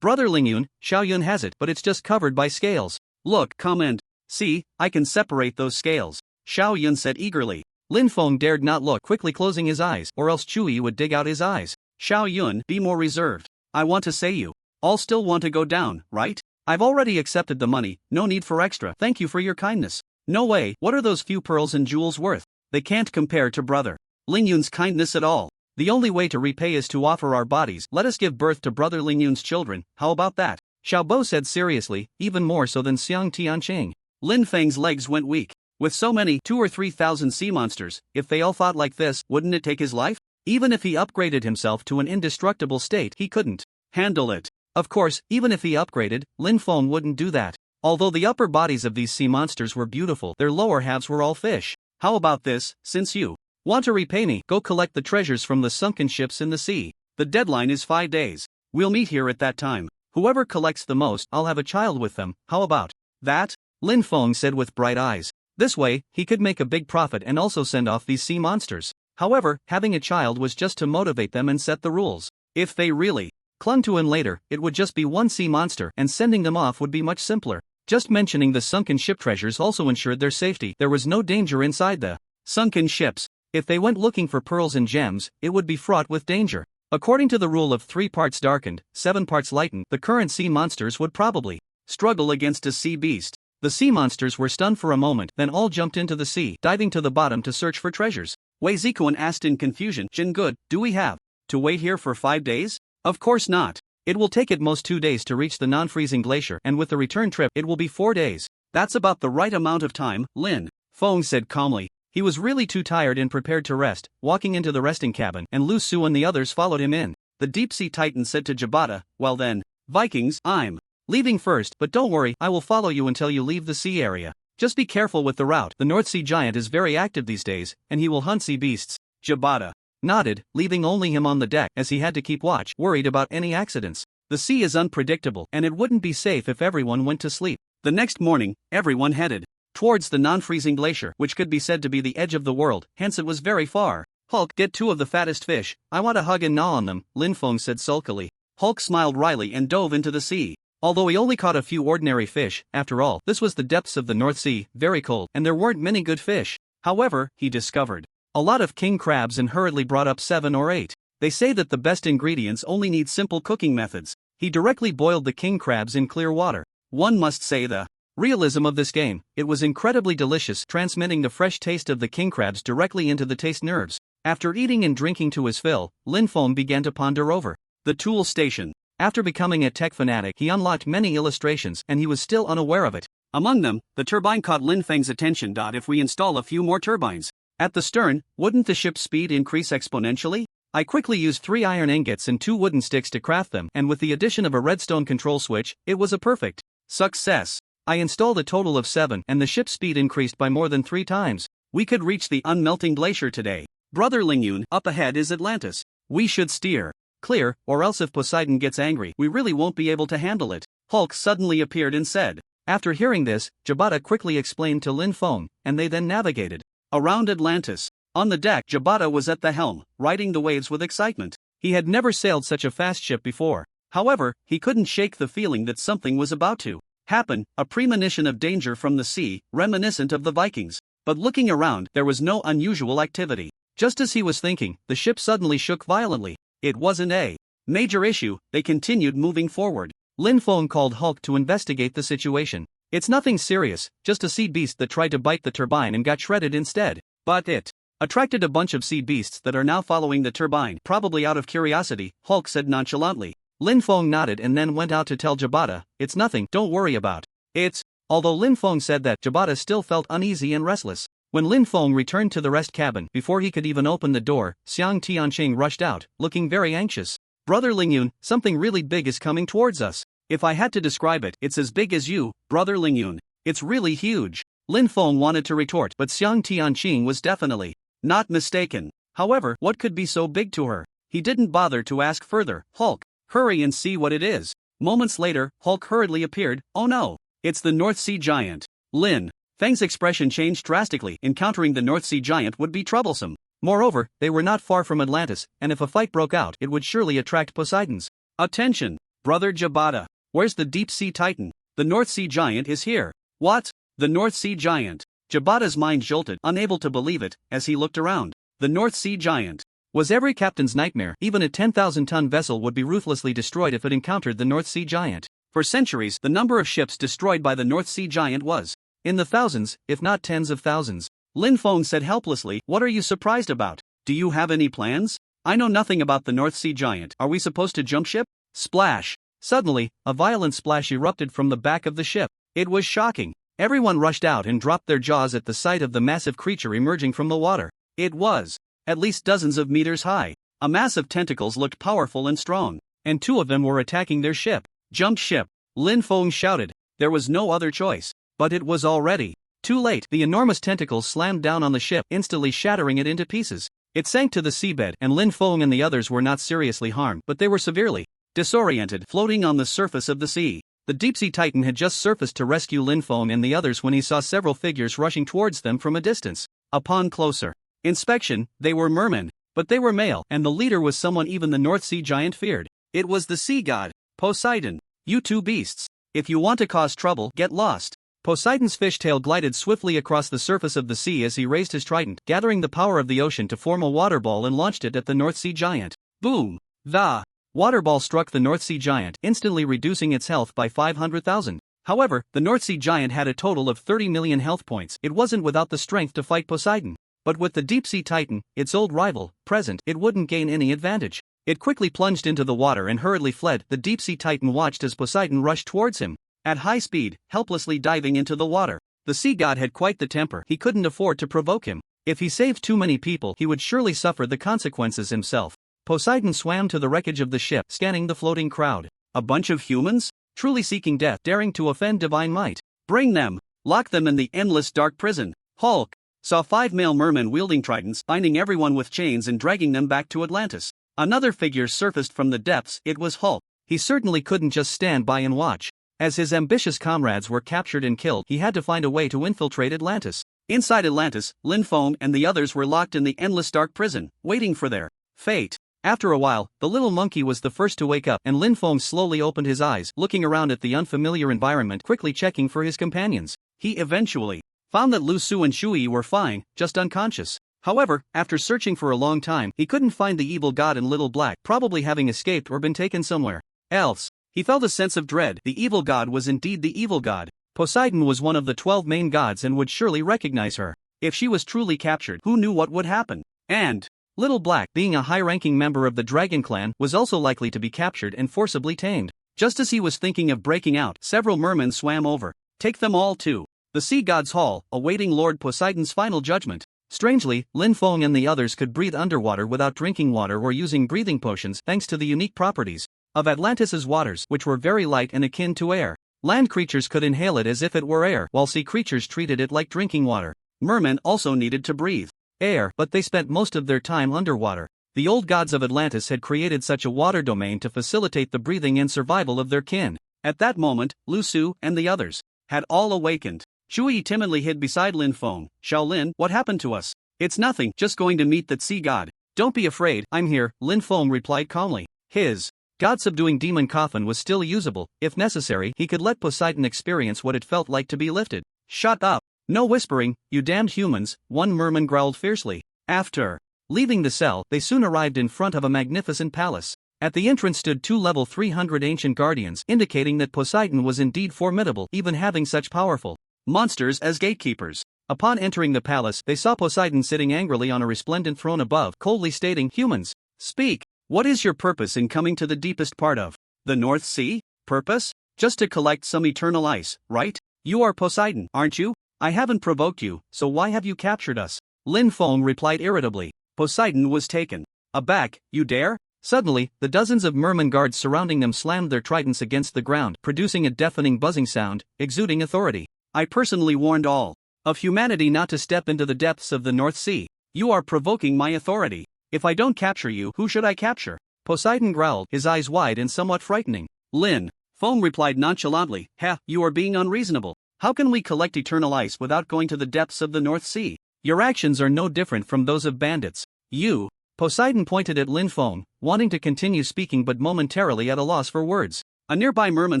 Brother Ling Yun, Xiao Yun has it, but it's just covered by scales. Look, come and see, I can separate those scales. Xiao Yun said eagerly. Lin Feng dared not look, quickly closing his eyes, or else Chui would dig out his eyes. Xiao Yun, be more reserved. I want to say you all still want to go down, right? I've already accepted the money, no need for extra. Thank you for your kindness. No way, what are those few pearls and jewels worth? They can't compare to Brother Ling Yun's kindness at all. The only way to repay is to offer our bodies. Let us give birth to Brother Ling Yun's children, how about that? Xiao Bo said seriously, even more so than Xiang Tianqing. Lin Feng's legs went weak. With so many 2,000 or 3,000 sea monsters, if they all thought like this, wouldn't it take his life? Even if he upgraded himself to an indestructible state, he couldn't handle it. Of course, even if he upgraded, Lin Feng wouldn't do that. Although the upper bodies of these sea monsters were beautiful, their lower halves were all fish. How about this, since you want to repay me, go collect the treasures from the sunken ships in the sea. The deadline is 5 days. We'll meet here at that time. Whoever collects the most, I'll have a child with them. How about that? Lin Feng said with bright eyes. This way, he could make a big profit and also send off these sea monsters. However, having a child was just to motivate them and set the rules. If they really clung to him later, it would just be one sea monster, and sending them off would be much simpler. Just mentioning the sunken ship treasures also ensured their safety. There was no danger inside the sunken ships. If they went looking for pearls and gems, it would be fraught with danger. According to the rule of 3 parts darkened, 7 parts lightened, the current sea monsters would probably struggle against a sea beast. The sea monsters were stunned for a moment, then all jumped into the sea, diving to the bottom to search for treasures. Wei Zikuan asked in confusion, Jin Good, do we have to wait here for 5 days? Of course not. It will take at most 2 days to reach the non-freezing glacier, and with the return trip, it will be 4 days. That's about the right amount of time, Lin Feng said calmly. He was really too tired and prepared to rest, walking into the resting cabin, and Lu Su and the others followed him in. The deep-sea titan said to Jabata, well then, Vikings, I'm leaving first, but don't worry, I will follow you until you leave the sea area. Just be careful with the route. The North Sea Giant is very active these days, and he will hunt sea beasts. Jabata nodded, leaving only him on the deck as he had to keep watch, worried about any accidents. The sea is unpredictable, and it wouldn't be safe if everyone went to sleep. The next morning, everyone headed towards the non-freezing glacier, which could be said to be the edge of the world, hence it was very far. Hulk, get 2 of the fattest fish, I want to hug and gnaw on them, Lin Feng said sulkily. Hulk smiled wryly and dove into the sea. Although he only caught a few ordinary fish, after all, this was the depths of the North Sea, very cold, and there weren't many good fish. However, he discovered a lot of king crabs and hurriedly brought up 7 or 8. They say that the best ingredients only need simple cooking methods. He directly boiled the king crabs in clear water. One must say the realism of this game, it was incredibly delicious, transmitting the fresh taste of the king crabs directly into the taste nerves. After eating and drinking to his fill, Lin Feng began to ponder over the tool station. After becoming a tech fanatic, he unlocked many illustrations and he was still unaware of it. Among them, the turbine caught Lin Feng's attention. If we install a few more turbines at the stern, wouldn't the ship's speed increase exponentially? I quickly used 3 iron ingots and 2 wooden sticks to craft them, and with the addition of a redstone control switch, it was a perfect success. I installed a total of 7 and the ship's speed increased by more than 3 times. We could reach the unmelting glacier today. Brother Lingyun, up ahead is Atlantis. We should steer clear, or else if Poseidon gets angry, we really won't be able to handle it. Hulk suddenly appeared and said. After hearing this, Jabata quickly explained to Lin Feng, and they then navigated around Atlantis. On the deck, Jabata was at the helm, riding the waves with excitement. He had never sailed such a fast ship before. However, he couldn't shake the feeling that something was about to happen, a premonition of danger from the sea, reminiscent of the Vikings. But looking around, there was no unusual activity. Just as he was thinking, the ship suddenly shook violently. It wasn't a major issue. They continued moving forward. Lin Feng called Hulk to investigate the situation. It's nothing serious, just a sea beast that tried to bite the turbine and got shredded instead. But it attracted a bunch of sea beasts that are now following the turbine, probably out of curiosity, Hulk said nonchalantly. Lin Feng nodded and then went out to tell Jabata, it's nothing, don't worry about it. Although Lin Feng said that, Jabata still felt uneasy and restless. When Lin Feng returned to the rest cabin, before he could even open the door, Xiang Tianqing rushed out, looking very anxious. Brother Lingyun, something really big is coming towards us. If I had to describe it, it's as big as you, Brother Lingyun. It's really huge. Lin Feng wanted to retort, but Xiang Tianqing was definitely not mistaken. However, what could be so big to her? He didn't bother to ask further. Hulk, hurry and see what it is. Moments later, Hulk hurriedly appeared. Oh no, it's the North Sea Giant. Lin Feng's expression changed drastically. Encountering the North Sea Giant would be troublesome. Moreover, they were not far from Atlantis, and if a fight broke out, it would surely attract Poseidon's attention. Brother Jabata, where's the Deep Sea Titan? The North Sea Giant is here. What? The North Sea Giant? Jabata's mind jolted, unable to believe it, as he looked around. The North Sea Giant was every captain's nightmare. Even a 10,000-ton vessel would be ruthlessly destroyed if it encountered the North Sea Giant. For centuries, the number of ships destroyed by the North Sea Giant was in the thousands, if not tens of thousands. Lin Feng said helplessly, what are you surprised about? Do you have any plans? I know nothing about the North Sea Giant. Are we supposed to jump ship? Splash! Suddenly, a violent splash erupted from the back of the ship. It was shocking. Everyone rushed out and dropped their jaws at the sight of the massive creature emerging from the water. It was at least dozens of meters high. A mass of tentacles looked powerful and strong, and 2 of them were attacking their ship. Jump ship! Lin Feng shouted. There was no other choice. But it was already too late. The enormous tentacles slammed down on the ship, instantly shattering it into pieces. It sank to the seabed, and Lin Feng and the others were not seriously harmed, but they were severely disoriented, floating on the surface of the sea. The Deep-Sea Titan had just surfaced to rescue Lin Feng and the others when he saw several figures rushing towards them from a distance. Upon closer inspection, they were mermen, but they were male, and the leader was someone even the North Sea Giant feared. It was the sea god, Poseidon. You 2 beasts. If you want to cause trouble, get lost. Poseidon's fishtail glided swiftly across the surface of the sea as he raised his trident, gathering the power of the ocean to form a water ball and launched it at the North Sea Giant. Boom! The water ball struck the North Sea Giant, instantly reducing its health by 500,000. However, the North Sea Giant had a total of 30 million health points. It wasn't without the strength to fight Poseidon. But with the Deep Sea Titan, its old rival, present, it wouldn't gain any advantage. It quickly plunged into the water and hurriedly fled. The Deep Sea Titan watched as Poseidon rushed towards him at high speed, helplessly diving into the water. The sea god had quite the temper. He couldn't afford to provoke him. If he saved too many people, he would surely suffer the consequences himself. Poseidon swam to the wreckage of the ship, scanning the floating crowd. A bunch of humans? Truly seeking death, daring to offend divine might. Bring them! Lock them in the endless dark prison. Hulk saw 5 male mermen wielding tridents, binding everyone with chains and dragging them back to Atlantis. Another figure surfaced from the depths. It was Hulk. He certainly couldn't just stand by and watch. As his ambitious comrades were captured and killed, he had to find a way to infiltrate Atlantis. Inside Atlantis, Lin Feng and the others were locked in the endless dark prison, waiting for their fate. After a while, the little monkey was the first to wake up, and Lin Feng slowly opened his eyes, looking around at the unfamiliar environment, quickly checking for his companions. He eventually found that Lu Su and Shui were fine, just unconscious. However, after searching for a long time, he couldn't find the evil god in Little Black, probably having escaped or been taken somewhere else. He felt a sense of dread. The evil god was indeed the evil god. Poseidon was one of the 12 main gods and would surely recognize her. If she was truly captured, who knew what would happen? And Little Black, being a high-ranking member of the Dragon Clan, was also likely to be captured and forcibly tamed. Just as he was thinking of breaking out, several mermen swam over. Take them all to the Sea God's Hall, awaiting Lord Poseidon's final judgment. Strangely, Lin Feng and the others could breathe underwater without drinking water or using breathing potions, thanks to the unique properties of Atlantis's waters, which were very light and akin to air. Land creatures could inhale it as if it were air, while sea creatures treated it like drinking water. Mermen also needed to breathe air, but they spent most of their time underwater. The old gods of Atlantis had created such a water domain to facilitate the breathing and survival of their kin. At that moment, Lu Su and the others had all awakened. Shui timidly hid beside Lin Feng. Shaolin, what happened to us? It's nothing, just going to meet that sea god. Don't be afraid, I'm here, Lin Feng replied calmly. His god-subduing demon coffin was still usable. If necessary, he could let Poseidon experience what it felt like to be lifted. Shut up. No whispering, you damned humans, one merman growled fiercely. After leaving the cell, they soon arrived in front of a magnificent palace. At the entrance stood 2 level 300 ancient guardians, indicating that Poseidon was indeed formidable, even having such powerful monsters as gatekeepers. Upon entering the palace, they saw Poseidon sitting angrily on a resplendent throne above, coldly stating, "Humans, speak. What is your purpose in coming to the deepest part of the North Sea? Purpose? Just to collect some eternal ice, right? You are Poseidon, aren't you? I haven't provoked you, so why have you captured us?" Lin Feng replied irritably. Poseidon was taken aback. You dare? Suddenly, the dozens of merman guards surrounding them slammed their tridents against the ground, producing a deafening buzzing sound, exuding authority. I personally warned all of humanity not to step into the depths of the North Sea. You are provoking my authority. If I don't capture you, who should I capture? Poseidon growled, his eyes wide and somewhat frightening. Lin Feng replied nonchalantly, you are being unreasonable. How can we collect eternal ice without going to the depths of the North Sea? Your actions are no different from those of bandits. You. Poseidon pointed at Lin Feng, wanting to continue speaking but momentarily at a loss for words. A nearby merman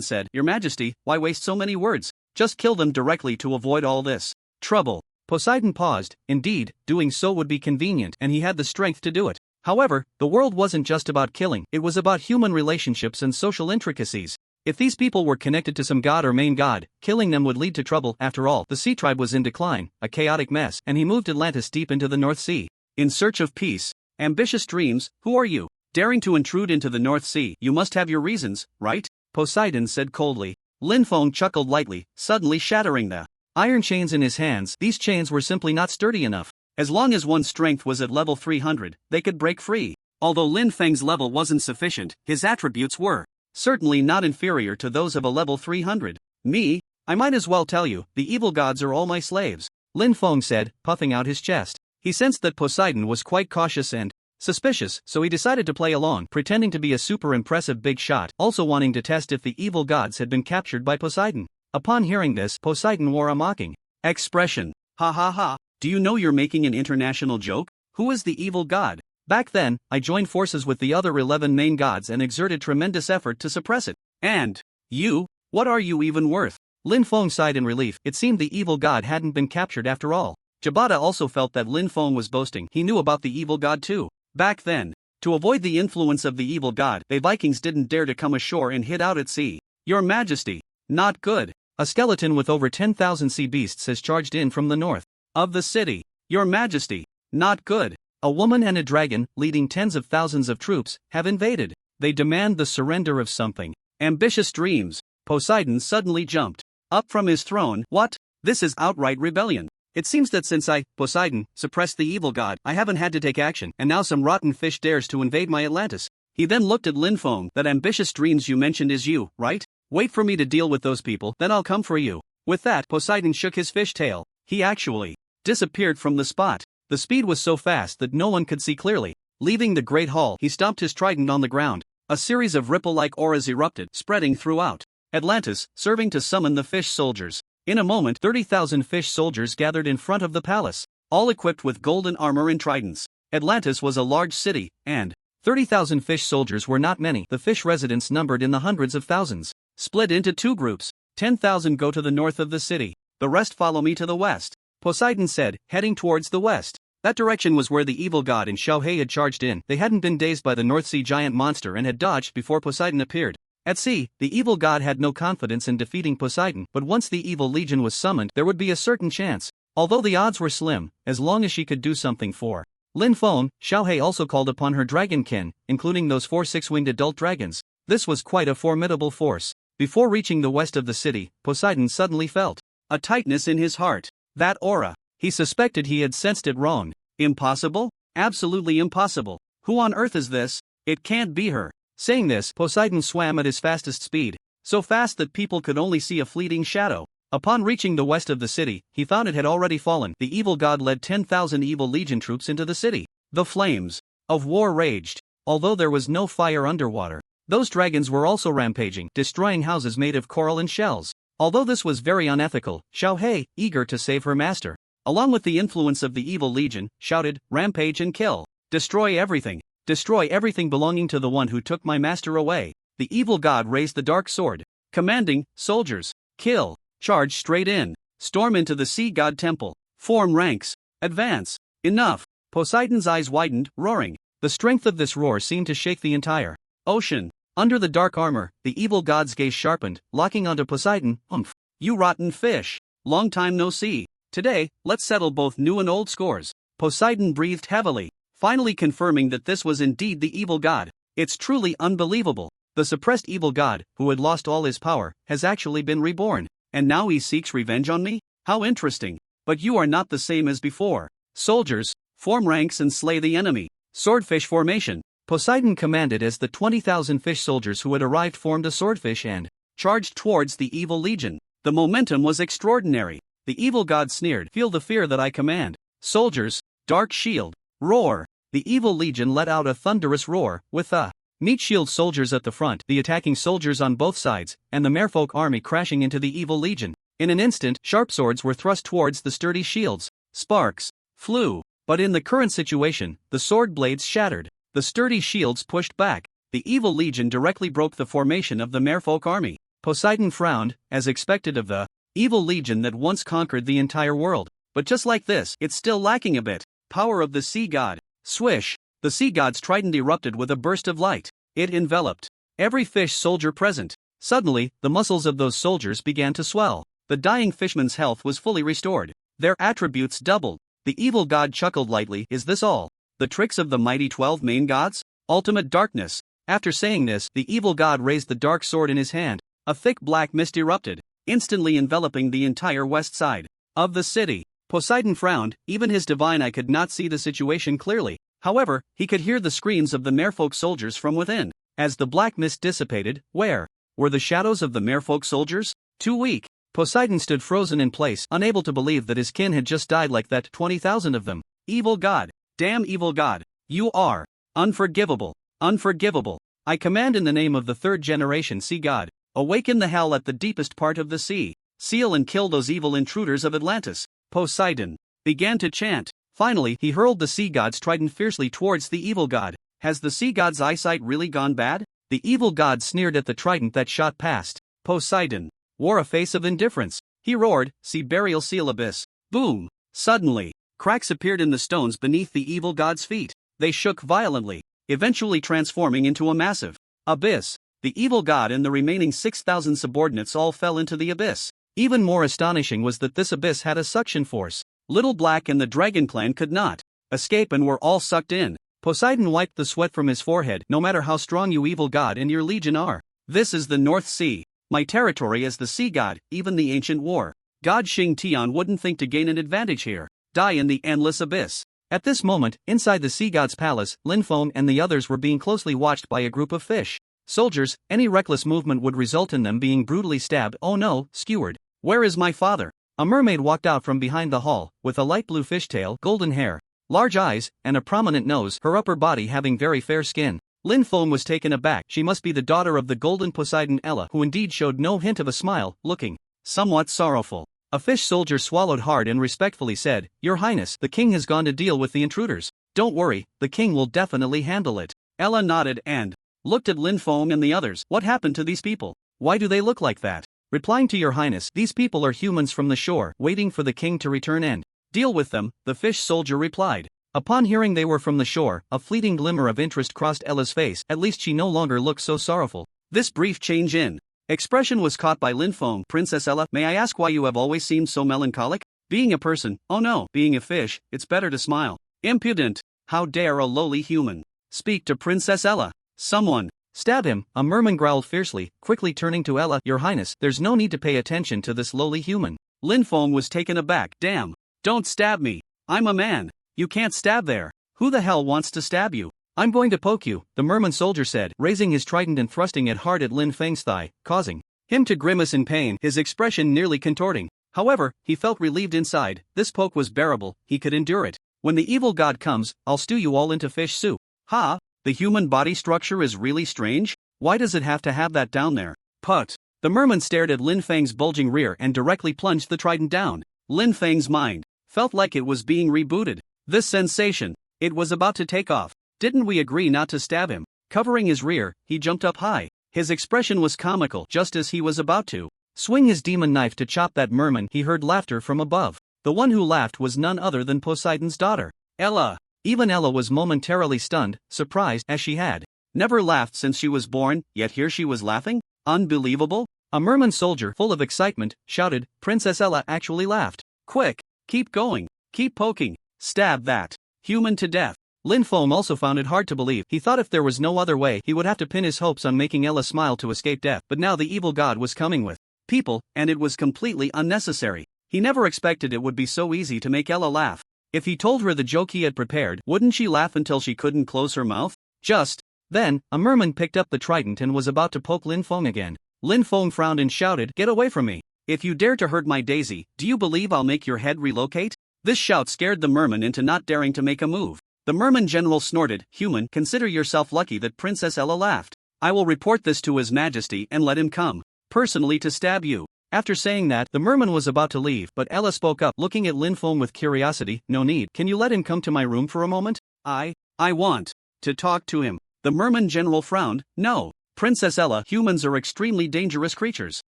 said, Your Majesty, why waste so many words? Just kill them directly to avoid all this trouble. Poseidon paused. Indeed, doing so would be convenient, and he had the strength to do it. However, the world wasn't just about killing, it was about human relationships and social intricacies. If these people were connected to some god or main god, killing them would lead to trouble. After all, the sea tribe was in decline, a chaotic mess, and he moved Atlantis deep into the North Sea. In search of peace. Ambitious dreams, who are you? Daring to intrude into the North Sea, you must have your reasons, right? Poseidon said coldly. Lin Feng chuckled lightly, suddenly shattering the iron chains in his hands. These chains were simply not sturdy enough. As long as one's strength was at level 300, they could break free. Although Lin Feng's level wasn't sufficient, his attributes were certainly not inferior to those of a level 300. Me? I might as well tell you, the evil gods are all my slaves, Lin Feng said, puffing out his chest. He sensed that Poseidon was quite cautious and suspicious, so he decided to play along, pretending to be a super impressive big shot, also wanting to test if the evil gods had been captured by Poseidon. Upon hearing this, Poseidon wore a mocking expression. Ha ha ha, do you know you're making an international joke? Who is the evil god? Back then, I joined forces with the other 11 main gods and exerted tremendous effort to suppress it. And you? What are you even worth? Lin Feng sighed in relief. It seemed the evil god hadn't been captured after all. Jabata also felt that Lin Feng was boasting. He knew about the evil god too. Back then, to avoid the influence of the evil god, the Vikings didn't dare to come ashore and hid out at sea. Your Majesty, not good. A skeleton with over 10,000 sea beasts has charged in from the north of the city. Your Majesty, not good. A woman and a dragon, leading tens of thousands of troops, have invaded. They demand the surrender of something. Ambitious dreams. Poseidon suddenly jumped up from his throne. What? This is outright rebellion. It seems that since I, Poseidon, suppressed the evil god, I haven't had to take action, and now some rotten fish dares to invade my Atlantis. He then looked at Lin Feng. That ambitious dreams you mentioned is you, right? Wait for me to deal with those people, then I'll come for you. With that, Poseidon shook his fish tail. He actually disappeared from the spot. The speed was so fast that no one could see clearly. Leaving the great hall, he stomped his trident on the ground. A series of ripple-like auras erupted, spreading throughout Atlantis, serving to summon the fish soldiers. In a moment, 30,000 fish soldiers gathered in front of the palace, all equipped with golden armor and tridents. Atlantis was a large city, and 30,000 fish soldiers were not many. The fish residents numbered in the hundreds of thousands. Split into two groups, 10,000 go to the north of the city, the rest follow me to the west, Poseidon said, heading towards the west. That direction was where the evil god and Xiaohei had charged in. They hadn't been dazed by the North Sea giant monster and had dodged before Poseidon appeared. At sea, the evil god had no confidence in defeating Poseidon, but once the evil legion was summoned, there would be a certain chance. Although the odds were slim, as long as she could do something for Lin Feng, Xiaohei also called upon her dragonkin, including those 4 6-winged adult dragons. This was quite a formidable force. Before reaching the west of the city, Poseidon suddenly felt a tightness in his heart. That aura. He suspected he had sensed it wrong. Impossible? Absolutely impossible. Who on earth is this? It can't be her. Saying this, Poseidon swam at his fastest speed, so fast that people could only see a fleeting shadow. Upon reaching the west of the city, he found it had already fallen. The evil god led 10,000 evil legion troops into the city. The flames of war raged. Although there was no fire underwater, those dragons were also rampaging, destroying houses made of coral and shells. Although this was very unethical, Xiaohei, eager to save her master, along with the influence of the evil legion, shouted, "Rampage and kill! Destroy everything! Destroy everything belonging to the one who took my master away!" The evil god raised the dark sword, commanding, "Soldiers, kill! Charge straight in! Storm into the sea god temple! Form ranks! Advance! Enough!" Poseidon's eyes widened, roaring. The strength of this roar seemed to shake the entire ocean. Under the dark armor, the evil god's gaze sharpened, locking onto Poseidon. "Umph! You rotten fish! Long time no see. Today, let's settle both new and old scores." Poseidon breathed heavily, finally confirming that this was indeed the evil god. It's truly unbelievable. The suppressed evil god, who had lost all his power, has actually been reborn. And now he seeks revenge on me? How interesting. But you are not the same as before. Soldiers, form ranks and slay the enemy. Swordfish formation. Poseidon commanded as the 20,000 fish soldiers who had arrived formed a swordfish and charged towards the evil legion. The momentum was extraordinary. The evil god sneered, "Feel the fear that I command. Soldiers, dark shield, roar." The evil legion let out a thunderous roar, with the meat shield soldiers at the front, the attacking soldiers on both sides, and the merfolk army crashing into the evil legion. In an instant, sharp swords were thrust towards the sturdy shields. Sparks flew. But in the current situation, the sword blades shattered. The sturdy shields pushed back. The evil legion directly broke the formation of the merfolk army. Poseidon frowned, as expected of the evil legion that once conquered the entire world. But just like this, it's still lacking a bit. Power of the sea god. Swish! The sea god's trident erupted with a burst of light. It enveloped every fish soldier present. Suddenly, the muscles of those soldiers began to swell. The dying fishman's health was fully restored. Their attributes doubled. The evil god chuckled lightly. "Is this all? The tricks of the mighty 12 main gods? Ultimate darkness." After saying this, the evil god raised the dark sword in his hand. A thick black mist erupted, instantly enveloping the entire west side of the city. Poseidon frowned. Even his divine eye could not see the situation clearly. However, he could hear the screams of the merfolk soldiers from within. As the black mist dissipated, where were the shadows of the merfolk soldiers? Too weak. Poseidon stood frozen in place, unable to believe that his kin had just died like that. 20,000 of them. Evil god. Damn evil god. You are unforgivable. Unforgivable. I command in the name of the 3rd generation sea god. Awaken the hell at the deepest part of the sea. Seal and kill those evil intruders of Atlantis. Poseidon began to chant. Finally, he hurled the sea god's trident fiercely towards the evil god. Has the sea god's eyesight really gone bad? The evil god sneered at the trident that shot past. Poseidon wore a face of indifference. He roared, "Sea burial seal abyss." Boom! Suddenly, cracks appeared in the stones beneath the evil god's feet. They shook violently, eventually transforming into a massive abyss. The evil god and the remaining 6,000 subordinates all fell into the abyss. Even more astonishing was that this abyss had a suction force. Little Black and the Dragon Clan could not escape and were all sucked in. Poseidon wiped the sweat from his forehead. "No matter how strong you evil god and your legion are, this is the North Sea. My territory as the sea god, even the ancient war god Xing Tian wouldn't think to gain an advantage here. Die in the endless abyss." At this moment, inside the sea god's palace, Lin Feng and the others were being closely watched by a group of fish soldiers. Any reckless movement would result in them being brutally stabbed. "Oh no, skewered. Where is my father? A mermaid walked out from behind the hall, with a light blue fishtail, golden hair, large eyes, and a prominent nose, her upper body having very fair skin. Lin Feng was taken aback. She must be the daughter of the Golden Poseidon Ella, who indeed showed no hint of a smile, looking somewhat sorrowful. A fish soldier swallowed hard and respectfully said, Your Highness, the king has gone to deal with the intruders. Don't worry, the king will definitely handle it. Ella nodded and looked at Lin Feng and the others. What happened to these people? Why do they look like that? Replying to Your Highness, these people are humans from the shore, waiting for the king to return and deal with them, the fish soldier replied. Upon hearing they were from the shore, a fleeting glimmer of interest crossed Ella's face. At least she no longer looked so sorrowful. This brief change in expression was caught by Lin Feng. Princess Ella, may I ask why you have always seemed so melancholic? Being a person, oh no, being a fish, it's better to smile. Impudent! How dare a lowly human speak to Princess Ella? Someone stab him, a merman growled fiercely, quickly turning to Ella. Your Highness, there's no need to pay attention to this lowly human. Lin Feng was taken aback. Damn! Don't stab me! I'm a man! You can't stab there! Who the hell wants to stab you? I'm going to poke you, the merman soldier said, raising his trident and thrusting it hard at Lin Feng's thigh, causing him to grimace in pain, his expression nearly contorting. However, he felt relieved inside. This poke was bearable, he could endure it. When the evil god comes, I'll stew you all into fish soup. Ha! The human body structure is really strange? Why does it have to have that down there? Put! The merman stared at Lin Feng's bulging rear and directly plunged the trident down. Lin Feng's mind felt like it was being rebooted. This sensation, it was about to take off. Didn't we agree not to stab him? Covering his rear, he jumped up high. His expression was comical. Just as he was about to swing his demon knife to chop that merman, he heard laughter from above. The one who laughed was none other than Poseidon's daughter, Ella. Even Ella was momentarily stunned, surprised, as she had never laughed since she was born, yet here she was laughing? Unbelievable! A merman soldier, full of excitement, shouted, Princess Ella actually laughed. Quick! Keep going! Keep poking! Stab that human to death! Lin Feng also found it hard to believe. He thought if there was no other way, he would have to pin his hopes on making Ella smile to escape death. But now the evil god was coming with people, and it was completely unnecessary. He never expected it would be so easy to make Ella laugh. If he told her the joke he had prepared, wouldn't she laugh until she couldn't close her mouth? Just then, a merman picked up the trident and was about to poke Lin Feng again. Lin Feng frowned and shouted, Get away from me! If you dare to hurt my daisy, do you believe I'll make your head relocate? This shout scared the merman into not daring to make a move. The merman general snorted, Human, consider yourself lucky that Princess Ella laughed. I will report this to His Majesty and let him come personally to stab you. After saying that, the merman was about to leave, but Ella spoke up, looking at Lin Feng with curiosity. No need. Can you let him come to my room for a moment? I want to talk to him. The merman general frowned. No. Princess Ella, humans are extremely dangerous creatures.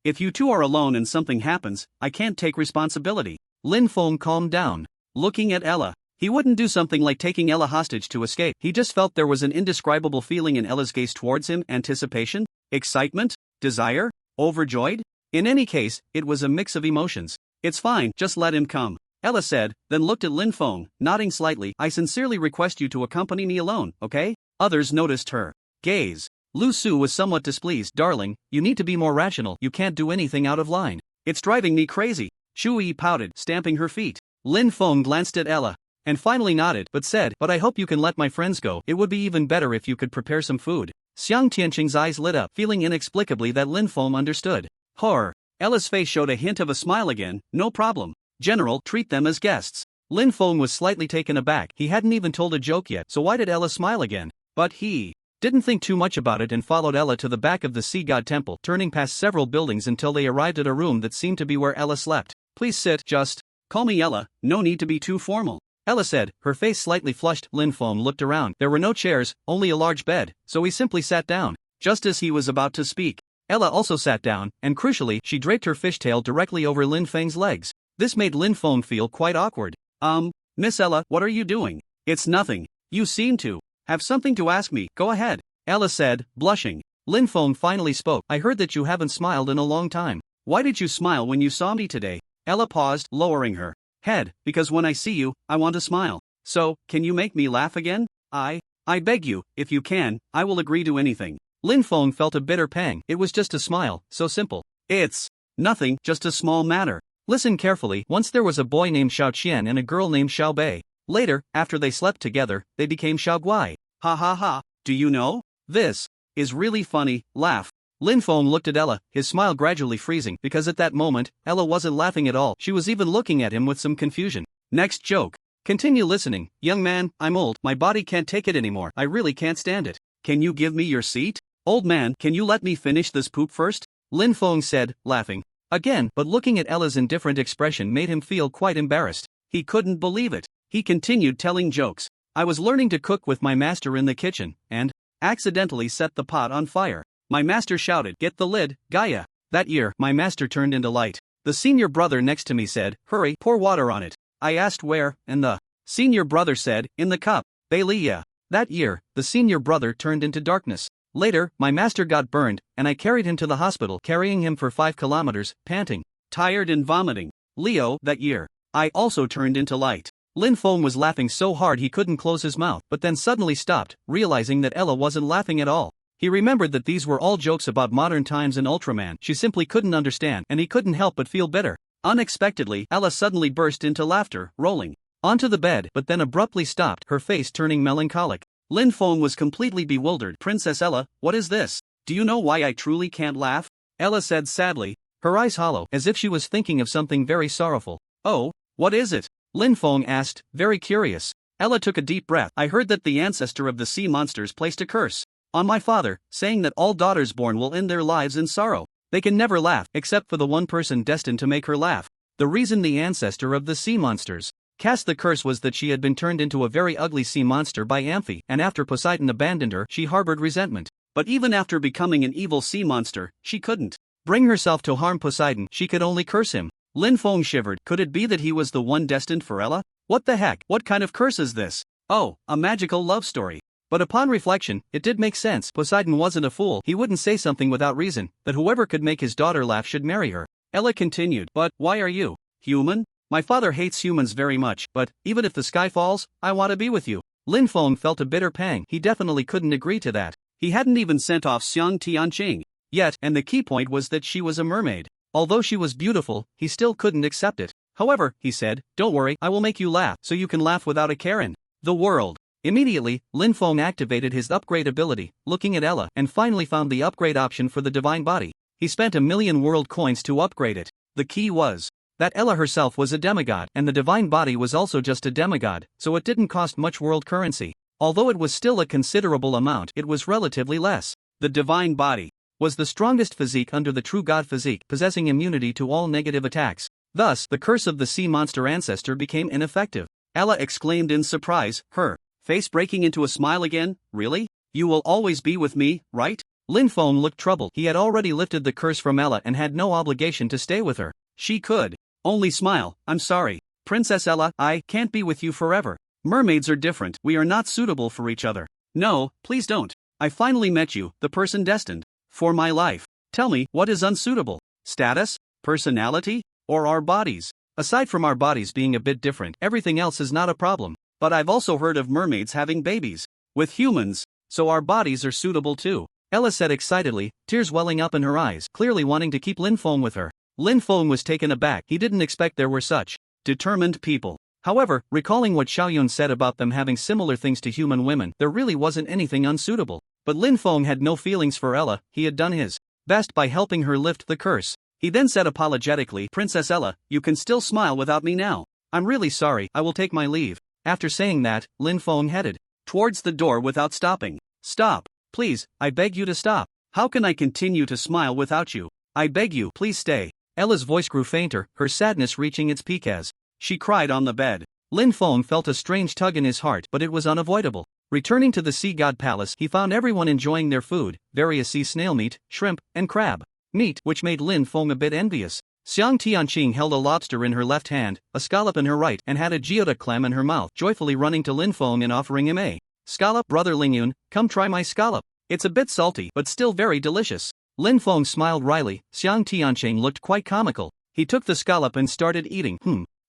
If you two are alone and something happens, I can't take responsibility. Lin Feng calmed down, looking at Ella. He wouldn't do something like taking Ella hostage to escape. He just felt there was an indescribable feeling in Ella's gaze towards him. Anticipation? Excitement? Desire? Overjoyed? In any case, it was a mix of emotions. It's fine, just let him come, Ella said, then looked at Lin Feng, nodding slightly. I sincerely request you to accompany me alone, okay? Others noticed her gaze. Lu Su was somewhat displeased. Darling, you need to be more rational. You can't do anything out of line. It's driving me crazy. Shu Yi pouted, stamping her feet. Lin Feng glanced at Ella and finally nodded, but said, But I hope you can let my friends go. It would be even better if you could prepare some food. Xiang Tianqing's eyes lit up, feeling inexplicably that Lin Feng understood. Horror. Ella's face showed a hint of a smile again. No problem. General, treat them as guests. Lin Feng was slightly taken aback. He hadn't even told a joke yet, so why did Ella smile again? But he didn't think too much about it and followed Ella to the back of the sea god temple, turning past several buildings until they arrived at a room that seemed to be where Ella slept. Please sit, just call me Ella, no need to be too formal, Ella said, her face slightly flushed. Lin Feng looked around. There were no chairs, only a large bed, so he simply sat down. Just as he was about to speak, Ella also sat down, and crucially, she draped her fishtail directly over Lin Feng's legs. This made Lin Feng feel quite awkward. Miss Ella, what are you doing? It's nothing. You seem to have something to ask me. Go ahead, Ella said, blushing. Lin Feng finally spoke. I heard that you haven't smiled in a long time. Why did you smile when you saw me today? Ella paused, lowering her head. Because when I see you, I want to smile. So, can you make me laugh again? I beg you, if you can, I will agree to anything. Lin Feng felt a bitter pang. It was just a smile, so simple. It's nothing, just a small matter. Listen carefully. Once there was a boy named Xiao Qian and a girl named Xiao Bei. Later, after they slept together, they became Xiao Guai. Ha ha ha, do you know? This is really funny, laugh. Lin Feng looked at Ella, his smile gradually freezing because at that moment, Ella wasn't laughing at all. She was even looking at him with some confusion. Next joke. Continue listening. Young man, I'm old. My body can't take it anymore. I really can't stand it. Can you give me your seat? Old man, can you let me finish this poop first? Lin Feng said, laughing. Again, but looking at Ella's indifferent expression made him feel quite embarrassed. He couldn't believe it. He continued telling jokes. I was learning to cook with my master in the kitchen, and accidentally set the pot on fire. My master shouted, "Get the lid, Gaia." That year, my master turned into light. The senior brother next to me said, "Hurry, pour water on it." I asked where, and the senior brother said, "In the cup." Bailia. That year, the senior brother turned into darkness. Later, my master got burned, and I carried him to the hospital, carrying him for 5 kilometers, panting, tired and vomiting. Leo. That year, I also turned into light. Lin Feng was laughing so hard he couldn't close his mouth, but then suddenly stopped, realizing that Ella wasn't laughing at all. He remembered that these were all jokes about modern times and Ultraman she simply couldn't understand, and he couldn't help but feel bitter. Unexpectedly, Ella suddenly burst into laughter, rolling onto the bed, but then abruptly stopped, her face turning melancholic. Lin Feng was completely bewildered. Princess Ella, what is this? Do you know why I truly can't laugh? Ella said sadly, her eyes hollow, as if she was thinking of something very sorrowful. Oh, what is it? Lin Feng asked, very curious. Ella took a deep breath. I heard that the ancestor of the sea monsters placed a curse on my father, saying that all daughters born will end their lives in sorrow. They can never laugh, except for the one person destined to make her laugh. The reason the ancestor of the sea monsters cast the curse was that she had been turned into a very ugly sea monster by Amphi, and after Poseidon abandoned her, she harbored resentment. But even after becoming an evil sea monster, she couldn't bring herself to harm Poseidon, she could only curse him. Lin Feng shivered. Could it be that he was the one destined for Ella? What the heck? What kind of curse is this? Oh, a magical love story. But upon reflection, it did make sense. Poseidon wasn't a fool. He wouldn't say something without reason, that whoever could make his daughter laugh should marry her. Ella continued, but why are you human? My father hates humans very much, but even if the sky falls, I want to be with you. Lin Feng felt a bitter pang. He definitely couldn't agree to that. He hadn't even sent off Xiang Tianqing yet, and the key point was that she was a mermaid. Although she was beautiful, he still couldn't accept it. However, he said, don't worry, I will make you laugh so you can laugh without a care in the world. Immediately, Lin Feng activated his upgrade ability, looking at Ella, and finally found the upgrade option for the divine body. He spent 1,000,000 world coins to upgrade it. The key was that Ella herself was a demigod, and the divine body was also just a demigod, so it didn't cost much world currency. Although it was still a considerable amount, it was relatively less. The divine body was the strongest physique under the true god physique, possessing immunity to all negative attacks. Thus, the curse of the sea monster ancestor became ineffective. Ella exclaimed in surprise, her face breaking into a smile again. Really? You will always be with me, right? Lin Feng looked troubled. He had already lifted the curse from Ella and had no obligation to stay with her. She could only smile. I'm sorry, Princess Ella, I can't be with you forever. Mermaids are different. We are not suitable for each other. No, please don't. I finally met you, the person destined for my life. Tell me, what is unsuitable? Status? Personality? Or our bodies? Aside from our bodies being a bit different, everything else is not a problem. But I've also heard of mermaids having babies with humans, so our bodies are suitable too. Ella said excitedly, tears welling up in her eyes, clearly wanting to keep Lin Feng with her. Lin Feng was taken aback. He didn't expect there were such determined people. However, recalling what Xiaoyun said about them having similar things to human women, there really wasn't anything unsuitable. But Lin Feng had no feelings for Ella. He had done his best by helping her lift the curse. He then said apologetically, Princess Ella, you can still smile without me now. I'm really sorry, I will take my leave. After saying that, Lin Feng headed towards the door without stopping. Stop. Please, I beg you to stop. How can I continue to smile without you? I beg you, please stay. Ella's voice grew fainter, her sadness reaching its peak as she cried on the bed. Lin Feng felt a strange tug in his heart, but it was unavoidable. Returning to the sea god palace, he found everyone enjoying their food, various sea snail meat, shrimp, and crab meat, which made Lin Feng a bit envious. Xiang Tianqing held a lobster in her left hand, a scallop in her right, and had a geoda clam in her mouth, joyfully running to Lin Feng and offering him a scallop. Brother Lingyun, come try my scallop. It's a bit salty, but still very delicious. Lin Feng smiled wryly. Xiang Tianqing looked quite comical. He took the scallop and started eating.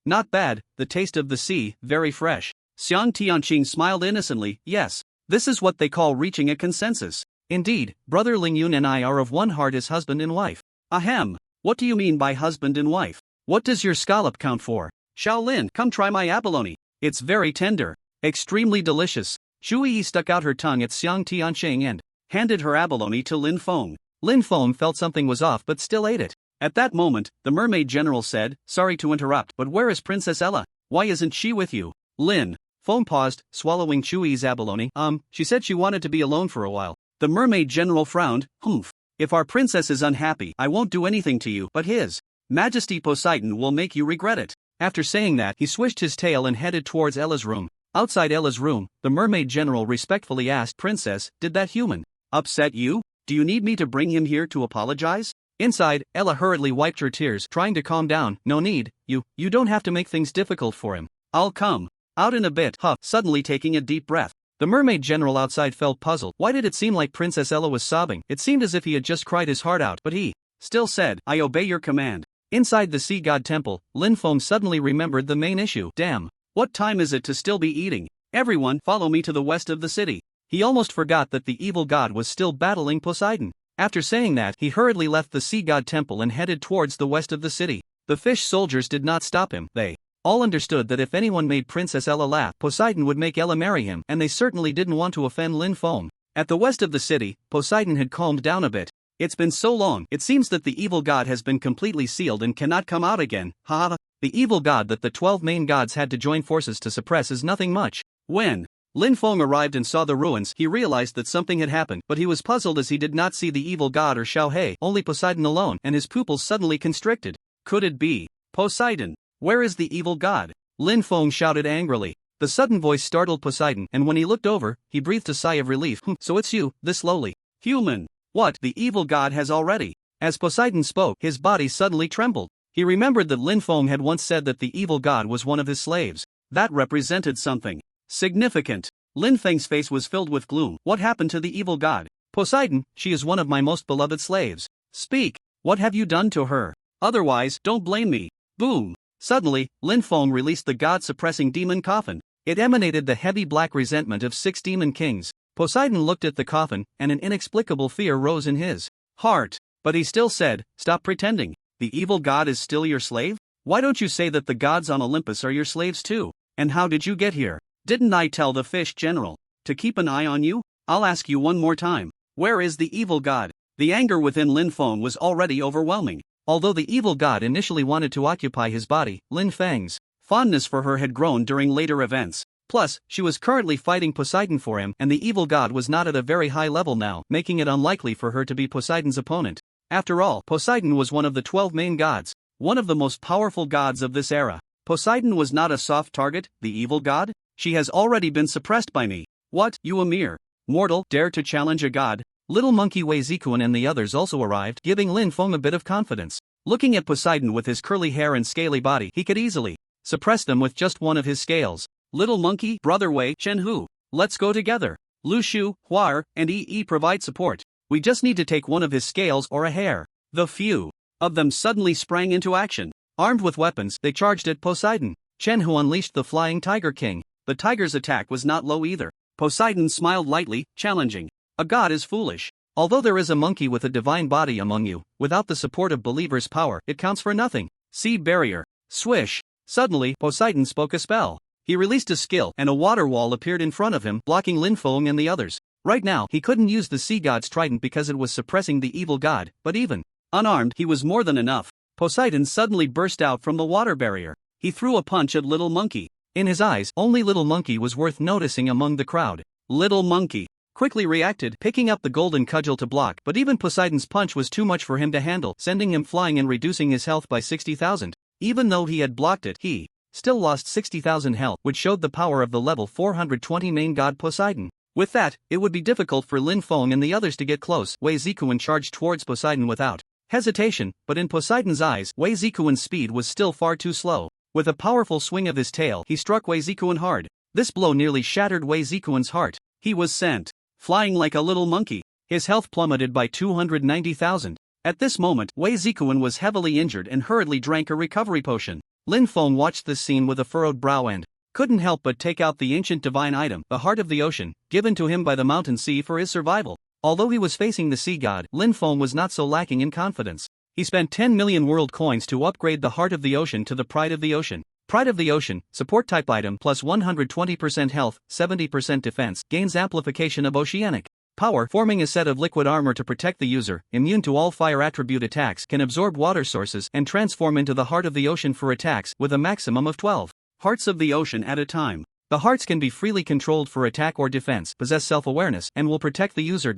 Not bad, the taste of the sea, very fresh. Xiang Tianqing smiled innocently. Yes, this is what they call reaching a consensus. Indeed, Brother Lingyun and I are of one heart as husband and wife. Ahem. What do you mean by husband and wife? What does your scallop count for? Shaolin, come try my abalone. It's very tender, extremely delicious. Shu Yi stuck out her tongue at Xiang Tianqing and handed her abalone to Lin Feng. Lin Feng felt something was off but still ate it. At that moment, the mermaid general said, "Sorry to interrupt, but where is Princess Ella? Why isn't she with you?" Lin Feng paused, swallowing chewy abalone. She said she wanted to be alone for a while. The mermaid general frowned. "Humph. If our princess is unhappy, I won't do anything to you, but His Majesty Poseidon will make you regret it." After saying that, he swished his tail and headed towards Ella's room. Outside Ella's room, the mermaid general respectfully asked, "Princess, did that human upset you? Do you need me to bring him here to apologize?" Inside, Ella hurriedly wiped her tears, trying to calm down. "No need, you don't have to make things difficult for him. I'll come out in a bit." Suddenly taking a deep breath. The mermaid general outside felt puzzled. Why did it seem like Princess Ella was sobbing? It seemed as if he had just cried his heart out, but he still said, "I obey your command." Inside the sea god temple, Lin Feng suddenly remembered the main issue. Damn, what time is it to still be eating? Everyone, follow me to the west of the city. He almost forgot that the evil god was still battling Poseidon. After saying that, he hurriedly left the sea god temple and headed towards the west of the city. The fish soldiers did not stop him. They all understood that if anyone made Princess Ella laugh, Poseidon would make Ella marry him, and they certainly didn't want to offend Lin Feng. At the west of the city, Poseidon had calmed down a bit. "It's been so long, it seems that the evil god has been completely sealed and cannot come out again. Ha. The evil god that the 12 main gods had to join forces to suppress is nothing much." When Lin Feng arrived and saw the ruins, he realized that something had happened, but he was puzzled as he did not see the evil god or Xiao He, only Poseidon alone, and his pupils suddenly constricted. Could it be Poseidon? Where is the evil god? Lin Feng shouted angrily. The sudden voice startled Poseidon, and when he looked over, he breathed a sigh of relief. So it's you, this lowly human. What? The evil god has already. As Poseidon spoke, his body suddenly trembled. He remembered that Lin Feng had once said that the evil god was one of his slaves. That represented something significant. Lin Feng's face was filled with gloom. What happened to the evil god? Poseidon, she is one of my most beloved slaves. Speak. What have you done to her? Otherwise, don't blame me. Boom. Suddenly, Lin Feng released the god-suppressing demon coffin. It emanated the heavy black resentment of 6 demon kings. Poseidon looked at the coffin, and an inexplicable fear rose in his heart. But he still said, "Stop pretending. The evil god is still your slave? Why don't you say that the gods on Olympus are your slaves too? And how did you get here? Didn't I tell the fish general to keep an eye on you? I'll ask you one more time. Where is the evil god?" The anger within Lin Feng was already overwhelming. Although the evil god initially wanted to occupy his body, Lin Feng's fondness for her had grown during later events. Plus, she was currently fighting Poseidon for him, and the evil god was not at a very high level now, making it unlikely for her to be Poseidon's opponent. After all, Poseidon was one of the 12 main gods, one of the most powerful gods of this era. Poseidon was not a soft target, the evil god? She has already been suppressed by me. What, you a mere mortal, dare to challenge a god? Little Monkey Wei Zikuan and the others also arrived, giving Lin Feng a bit of confidence. Looking at Poseidon with his curly hair and scaly body, he could easily suppress them with just one of his scales. Little Monkey, Brother Wei, Chen Hu, let's go together. Lu Shu, Huar, and Yi provide support. We just need to take one of his scales or a hair. The few of them suddenly sprang into action. Armed with weapons, they charged at Poseidon. Chen Hu unleashed the Flying Tiger King. The tiger's attack was not low either. Poseidon smiled lightly, challenging. A god is foolish. Although there is a monkey with a divine body among you, without the support of believers' power, it counts for nothing. Sea barrier. Swish. Suddenly, Poseidon spoke a spell. He released a skill, and a water wall appeared in front of him, blocking Lin Feng and the others. Right now, he couldn't use the sea god's trident because it was suppressing the evil god, but even unarmed, he was more than enough. Poseidon suddenly burst out from the water barrier. He threw a punch at Little Monkey. In his eyes, only Little Monkey was worth noticing among the crowd. Little Monkey quickly reacted, picking up the golden cudgel to block, but even Poseidon's punch was too much for him to handle, sending him flying and reducing his health by 60,000. Even though he had blocked it, he still lost 60,000 health, which showed the power of the level 420 main god Poseidon. With that, it would be difficult for Lin Feng and the others to get close. Wei Zikuan charged towards Poseidon without hesitation, but in Poseidon's eyes, Wei Zikuan's speed was still far too slow. With a powerful swing of his tail, he struck Wei Zikuan hard. This blow nearly shattered Wei Zikuan's heart. He was sent flying like a little monkey. His health plummeted by 290,000. At this moment, Wei Zikuan was heavily injured and hurriedly drank a recovery potion. Lin Feng watched this scene with a furrowed brow and couldn't help but take out the ancient divine item, the Heart of the Ocean, given to him by the Mountain Sea for his survival. Although he was facing the sea god, Lin Feng was not so lacking in confidence. He spent 10 million world coins to upgrade the Heart of the Ocean to the Pride of the Ocean. Pride of the Ocean, support type item plus 120% health, 70% defense, gains amplification of oceanic Power, forming a set of liquid armor to protect the user, immune to all fire attribute attacks, can absorb water sources and transform into the heart of the ocean for attacks, with a maximum of 12 hearts of the ocean at a time. The hearts can be freely controlled for attack or defense, possess self-awareness, and will protect the user.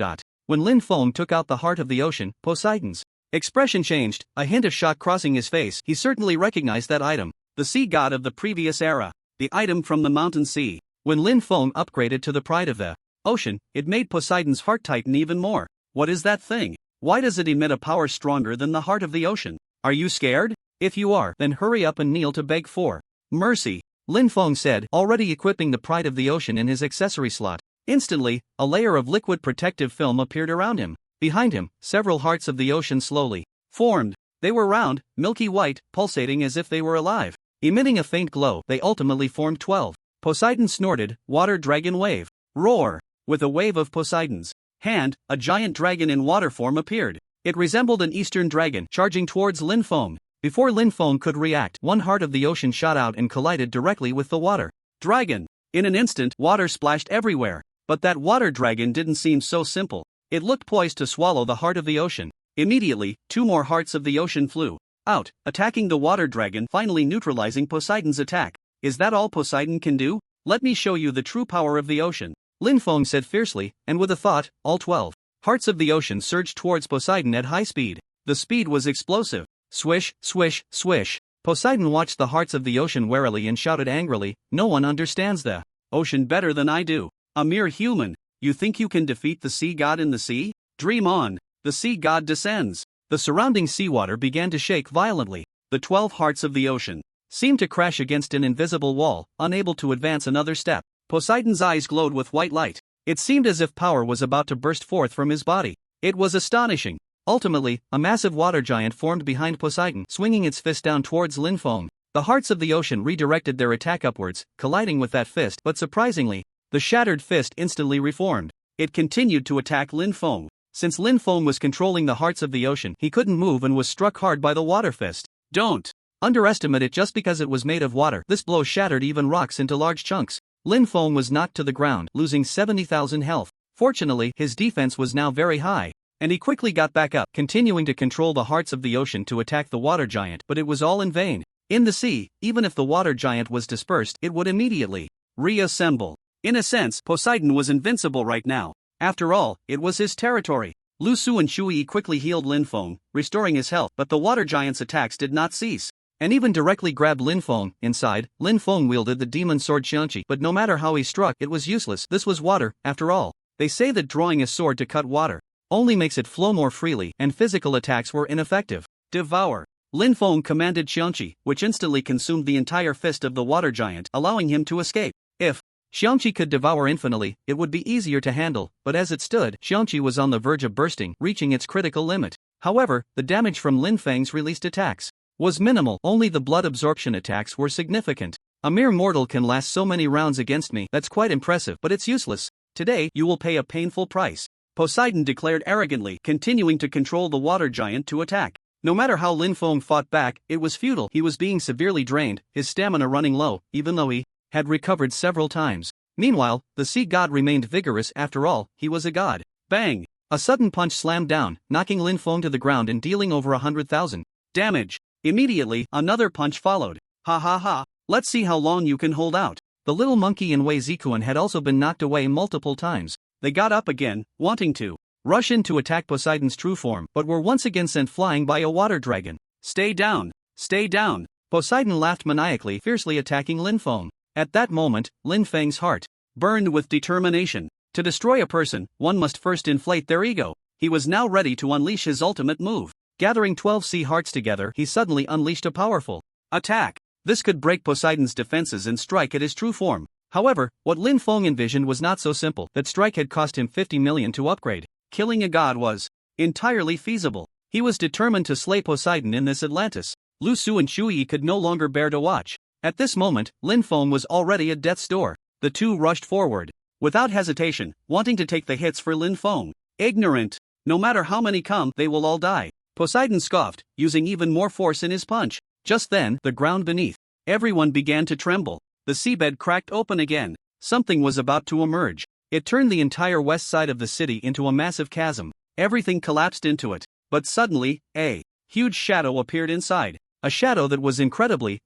When Lin Feng took out the heart of the ocean, Poseidon's expression changed, a hint of shock crossing his face. He certainly recognized that item. The sea god of the previous era. The item from the mountain sea. When Lin Feng upgraded to the pride of the ocean, it made Poseidon's heart tighten even more. What is that thing? Why does it emit a power stronger than the heart of the ocean? Are you scared? If you are, then hurry up and kneel to beg for mercy, Lin Feng said, already equipping the pride of the ocean in his accessory slot. Instantly, a layer of liquid protective film appeared around him. Behind him, several hearts of the ocean slowly formed. They were round, milky white, pulsating as if they were alive. Emitting a faint glow, they ultimately formed 12. Poseidon snorted, water dragon wave. Roar! With a wave of Poseidon's hand, a giant dragon in water form appeared. It resembled an eastern dragon, charging towards Lin Feng. Before Lin Feng could react, one heart of the ocean shot out and collided directly with the water dragon. In an instant, water splashed everywhere. But that water dragon didn't seem so simple. It looked poised to swallow the heart of the ocean. Immediately, 2 more hearts of the ocean flew out, attacking the water dragon, finally neutralizing Poseidon's attack. Is that all Poseidon can do? Let me show you the true power of the ocean, Lin Feng said fiercely, and with a thought, all 12 hearts of the ocean surged towards Poseidon at high speed. The speed was explosive. Swish, swish, swish. Poseidon watched the hearts of the ocean warily and shouted angrily, "No one understands the ocean better than I do. A mere human. You think you can defeat the sea god in the sea? Dream on." The sea god descends. The surrounding seawater began to shake violently. The 12 hearts of the ocean seemed to crash against an invisible wall, unable to advance another step. Poseidon's eyes glowed with white light. It seemed as if power was about to burst forth from his body. It was astonishing. Ultimately, a massive water giant formed behind Poseidon, swinging its fist down towards Lin Feng. The hearts of the ocean redirected their attack upwards, colliding with that fist, but surprisingly, the shattered fist instantly reformed. It continued to attack Lin Feng. Since Lin Feng was controlling the hearts of the ocean, he couldn't move and was struck hard by the water fist. Don't underestimate it just because it was made of water. This blow shattered even rocks into large chunks. Lin Feng was knocked to the ground, losing 70,000 health. Fortunately, his defense was now very high, and he quickly got back up, continuing to control the hearts of the ocean to attack the water giant, but it was all in vain. In the sea, even if the water giant was dispersed, it would immediately reassemble. In a sense, Poseidon was invincible right now. After all, it was his territory. Lu Su and Shui quickly healed Lin Feng, restoring his health, but the water giant's attacks did not cease, and even directly grabbed Lin Feng. Inside, Lin Feng wielded the demon sword Xiangqi, but no matter how he struck, it was useless. This was water, after all. They say that drawing a sword to cut water only makes it flow more freely, and physical attacks were ineffective. Devour! Lin Feng commanded Xiangqi, which instantly consumed the entire fist of the water giant, allowing him to escape. If Xiangqi could devour infinitely, it would be easier to handle, but as it stood, Xiangqi was on the verge of bursting, reaching its critical limit. However, the damage from Lin Feng's released attacks was minimal, only the blood absorption attacks were significant. A mere mortal can last so many rounds against me, that's quite impressive, but it's useless. Today, you will pay a painful price, Poseidon declared arrogantly, continuing to control the water giant to attack. No matter how Lin Feng fought back, it was futile. He was being severely drained, his stamina running low, even though he had recovered several times. Meanwhile, the sea god remained vigorous. After all, he was a god. Bang! A sudden punch slammed down, knocking Lin Feng to the ground and dealing over 100,000 damage. Immediately, another punch followed. Ha ha ha, let's see how long you can hold out. The little monkey and Wei Zikuan had also been knocked away multiple times. They got up again, wanting to rush in to attack Poseidon's true form, but were once again sent flying by a water dragon. Stay down! Stay down! Poseidon laughed maniacally, fiercely attacking Lin Feng. At that moment, Lin Feng's heart burned with determination. To destroy a person, one must first inflate their ego. He was now ready to unleash his ultimate move. Gathering 12 sea hearts together, he suddenly unleashed a powerful attack. This could break Poseidon's defenses and strike at his true form. However, what Lin Feng envisioned was not so simple. That strike had cost him 50 million to upgrade. Killing a god was entirely feasible. He was determined to slay Poseidon in this Atlantis. Lu Su and Shui could no longer bear to watch. At this moment, Lin Feng was already at death's door. The two rushed forward, without hesitation, wanting to take the hits for Lin Feng. Ignorant! No matter how many come, they will all die. Poseidon scoffed, using even more force in his punch. Just then, the ground beneath everyone began to tremble. The seabed cracked open again. Something was about to emerge. It turned the entire west side of the city into a massive chasm. Everything collapsed into it. But suddenly, a huge shadow appeared inside. A shadow that was incredibly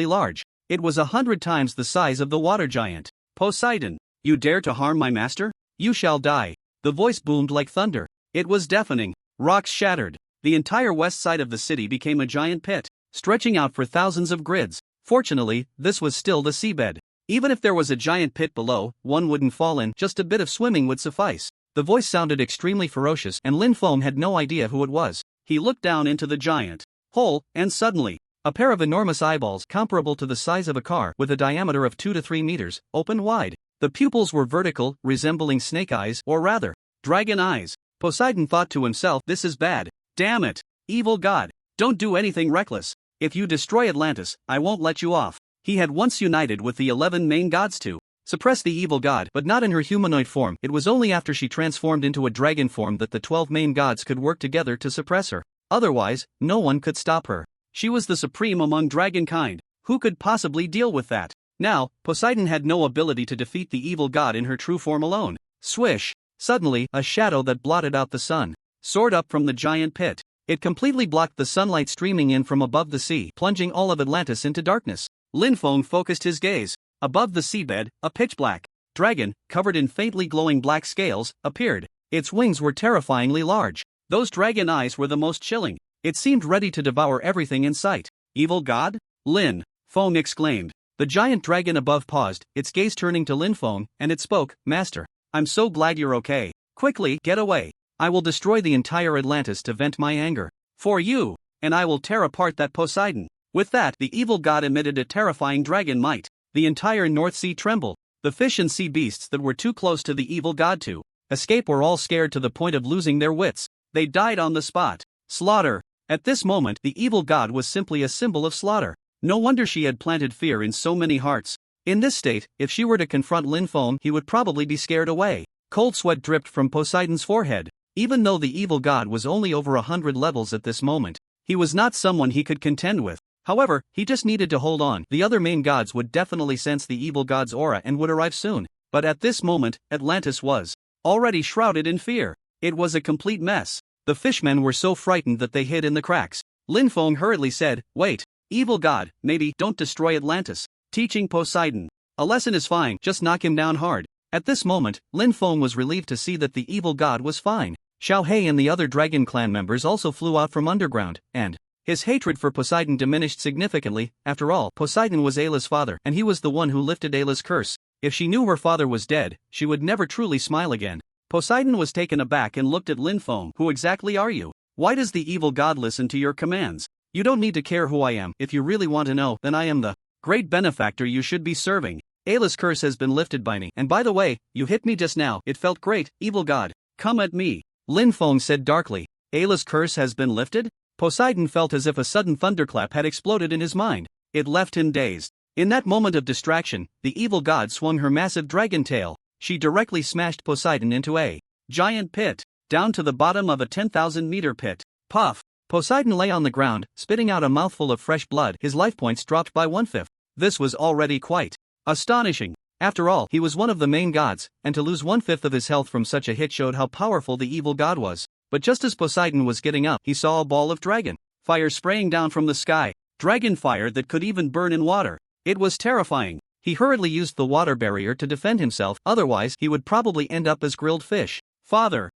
large. It was 100 times the size of the water giant. Poseidon, you dare to harm my master? You shall die. The voice boomed like thunder. It was deafening. Rocks shattered. The entire west side of the city became a giant pit, stretching out for thousands of grids. Fortunately, this was still the seabed. Even if there was a giant pit below, one wouldn't fall in, just a bit of swimming would suffice. The voice sounded extremely ferocious and Lin Feng had no idea who it was. He looked down into the giant hole, and suddenly, a pair of enormous eyeballs comparable to the size of a car with a diameter of 2 to 3 meters, opened wide. The pupils were vertical, resembling snake eyes, or rather, dragon eyes. Poseidon thought to himself, this is bad. Damn it, evil god, don't do anything reckless. If you destroy Atlantis, I won't let you off. He had once united with the 11 main gods to suppress the evil god, but not in her humanoid form. It was only after she transformed into a dragon form that the 12 main gods could work together to suppress her. Otherwise, no one could stop her. She was the supreme among dragon kind. Who could possibly deal with that? Now, Poseidon had no ability to defeat the evil god in her true form alone. Swish! Suddenly, a shadow that blotted out the sun soared up from the giant pit. It completely blocked the sunlight streaming in from above the sea, plunging all of Atlantis into darkness. Lin Feng focused his gaze. Above the seabed, a pitch-black dragon, covered in faintly glowing black scales, appeared. Its wings were terrifyingly large. Those dragon eyes were the most chilling. It seemed ready to devour everything in sight. Evil god? Lin Feng exclaimed. The giant dragon above paused, its gaze turning to Lin Feng, and it spoke, Master, I'm so glad you're okay. Quickly, get away. I will destroy the entire Atlantis to vent my anger. For you, and I will tear apart that Poseidon. With that, the evil god emitted a terrifying dragon might. The entire North Sea trembled. The fish and sea beasts that were too close to the evil god to escape were all scared to the point of losing their wits. They died on the spot. Slaughter. At this moment, the evil god was simply a symbol of slaughter. No wonder she had planted fear in so many hearts. In this state, if she were to confront Lin Feng, he would probably be scared away. Cold sweat dripped from Poseidon's forehead. Even though the evil god was only over 100 levels at this moment, he was not someone he could contend with. However, he just needed to hold on. The other main gods would definitely sense the evil god's aura and would arrive soon. But at this moment, Atlantis was already shrouded in fear. It was a complete mess. The fishmen were so frightened that they hid in the cracks. Lin Feng hurriedly said, Wait, evil god, maybe don't destroy Atlantis. Teaching Poseidon. A lesson is fine, just knock him down hard. At this moment, Lin Feng was relieved to see that the evil god was fine. Xiao He and the other dragon clan members also flew out from underground, and his hatred for Poseidon diminished significantly. After all, Poseidon was Ayla's father, and he was the one who lifted Ayla's curse. If she knew her father was dead, she would never truly smile again. Poseidon was taken aback and looked at Lin Feng. Who exactly are you? Why does the evil god listen to your commands? You don't need to care who I am. If you really want to know, then I am the great benefactor you should be serving. Ayla's curse has been lifted by me. And by the way, you hit me just now. It felt great, evil god. Come at me. Lin Feng said darkly. Ayla's curse has been lifted? Poseidon felt as if a sudden thunderclap had exploded in his mind. It left him dazed. In that moment of distraction, the evil god swung her massive dragon tail. She directly smashed Poseidon into a giant pit, down to the bottom of a 10,000-meter pit. Puff! Poseidon lay on the ground, spitting out a mouthful of fresh blood. His life points dropped by 1/5. This was already quite astonishing. After all, he was one of the main gods, and to lose 1/5 of his health from such a hit showed how powerful the evil god was. But just as Poseidon was getting up, he saw a ball of dragon fire spraying down from the sky. Dragon fire that could even burn in water. It was terrifying. He hurriedly used the water barrier to defend himself, otherwise he would probably end up as grilled fish. Father,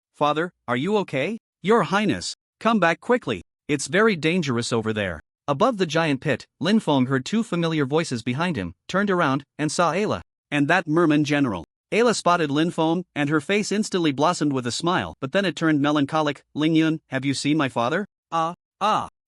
are you okay? Your Highness, come back quickly. It's very dangerous over there. Above the giant pit, Lin Feng heard two familiar voices behind him, turned around, and saw Ayla. And that merman general. Ayla spotted Lin Feng, and her face instantly blossomed with a smile, but then it turned melancholic. Ling Yun, have you seen my father? A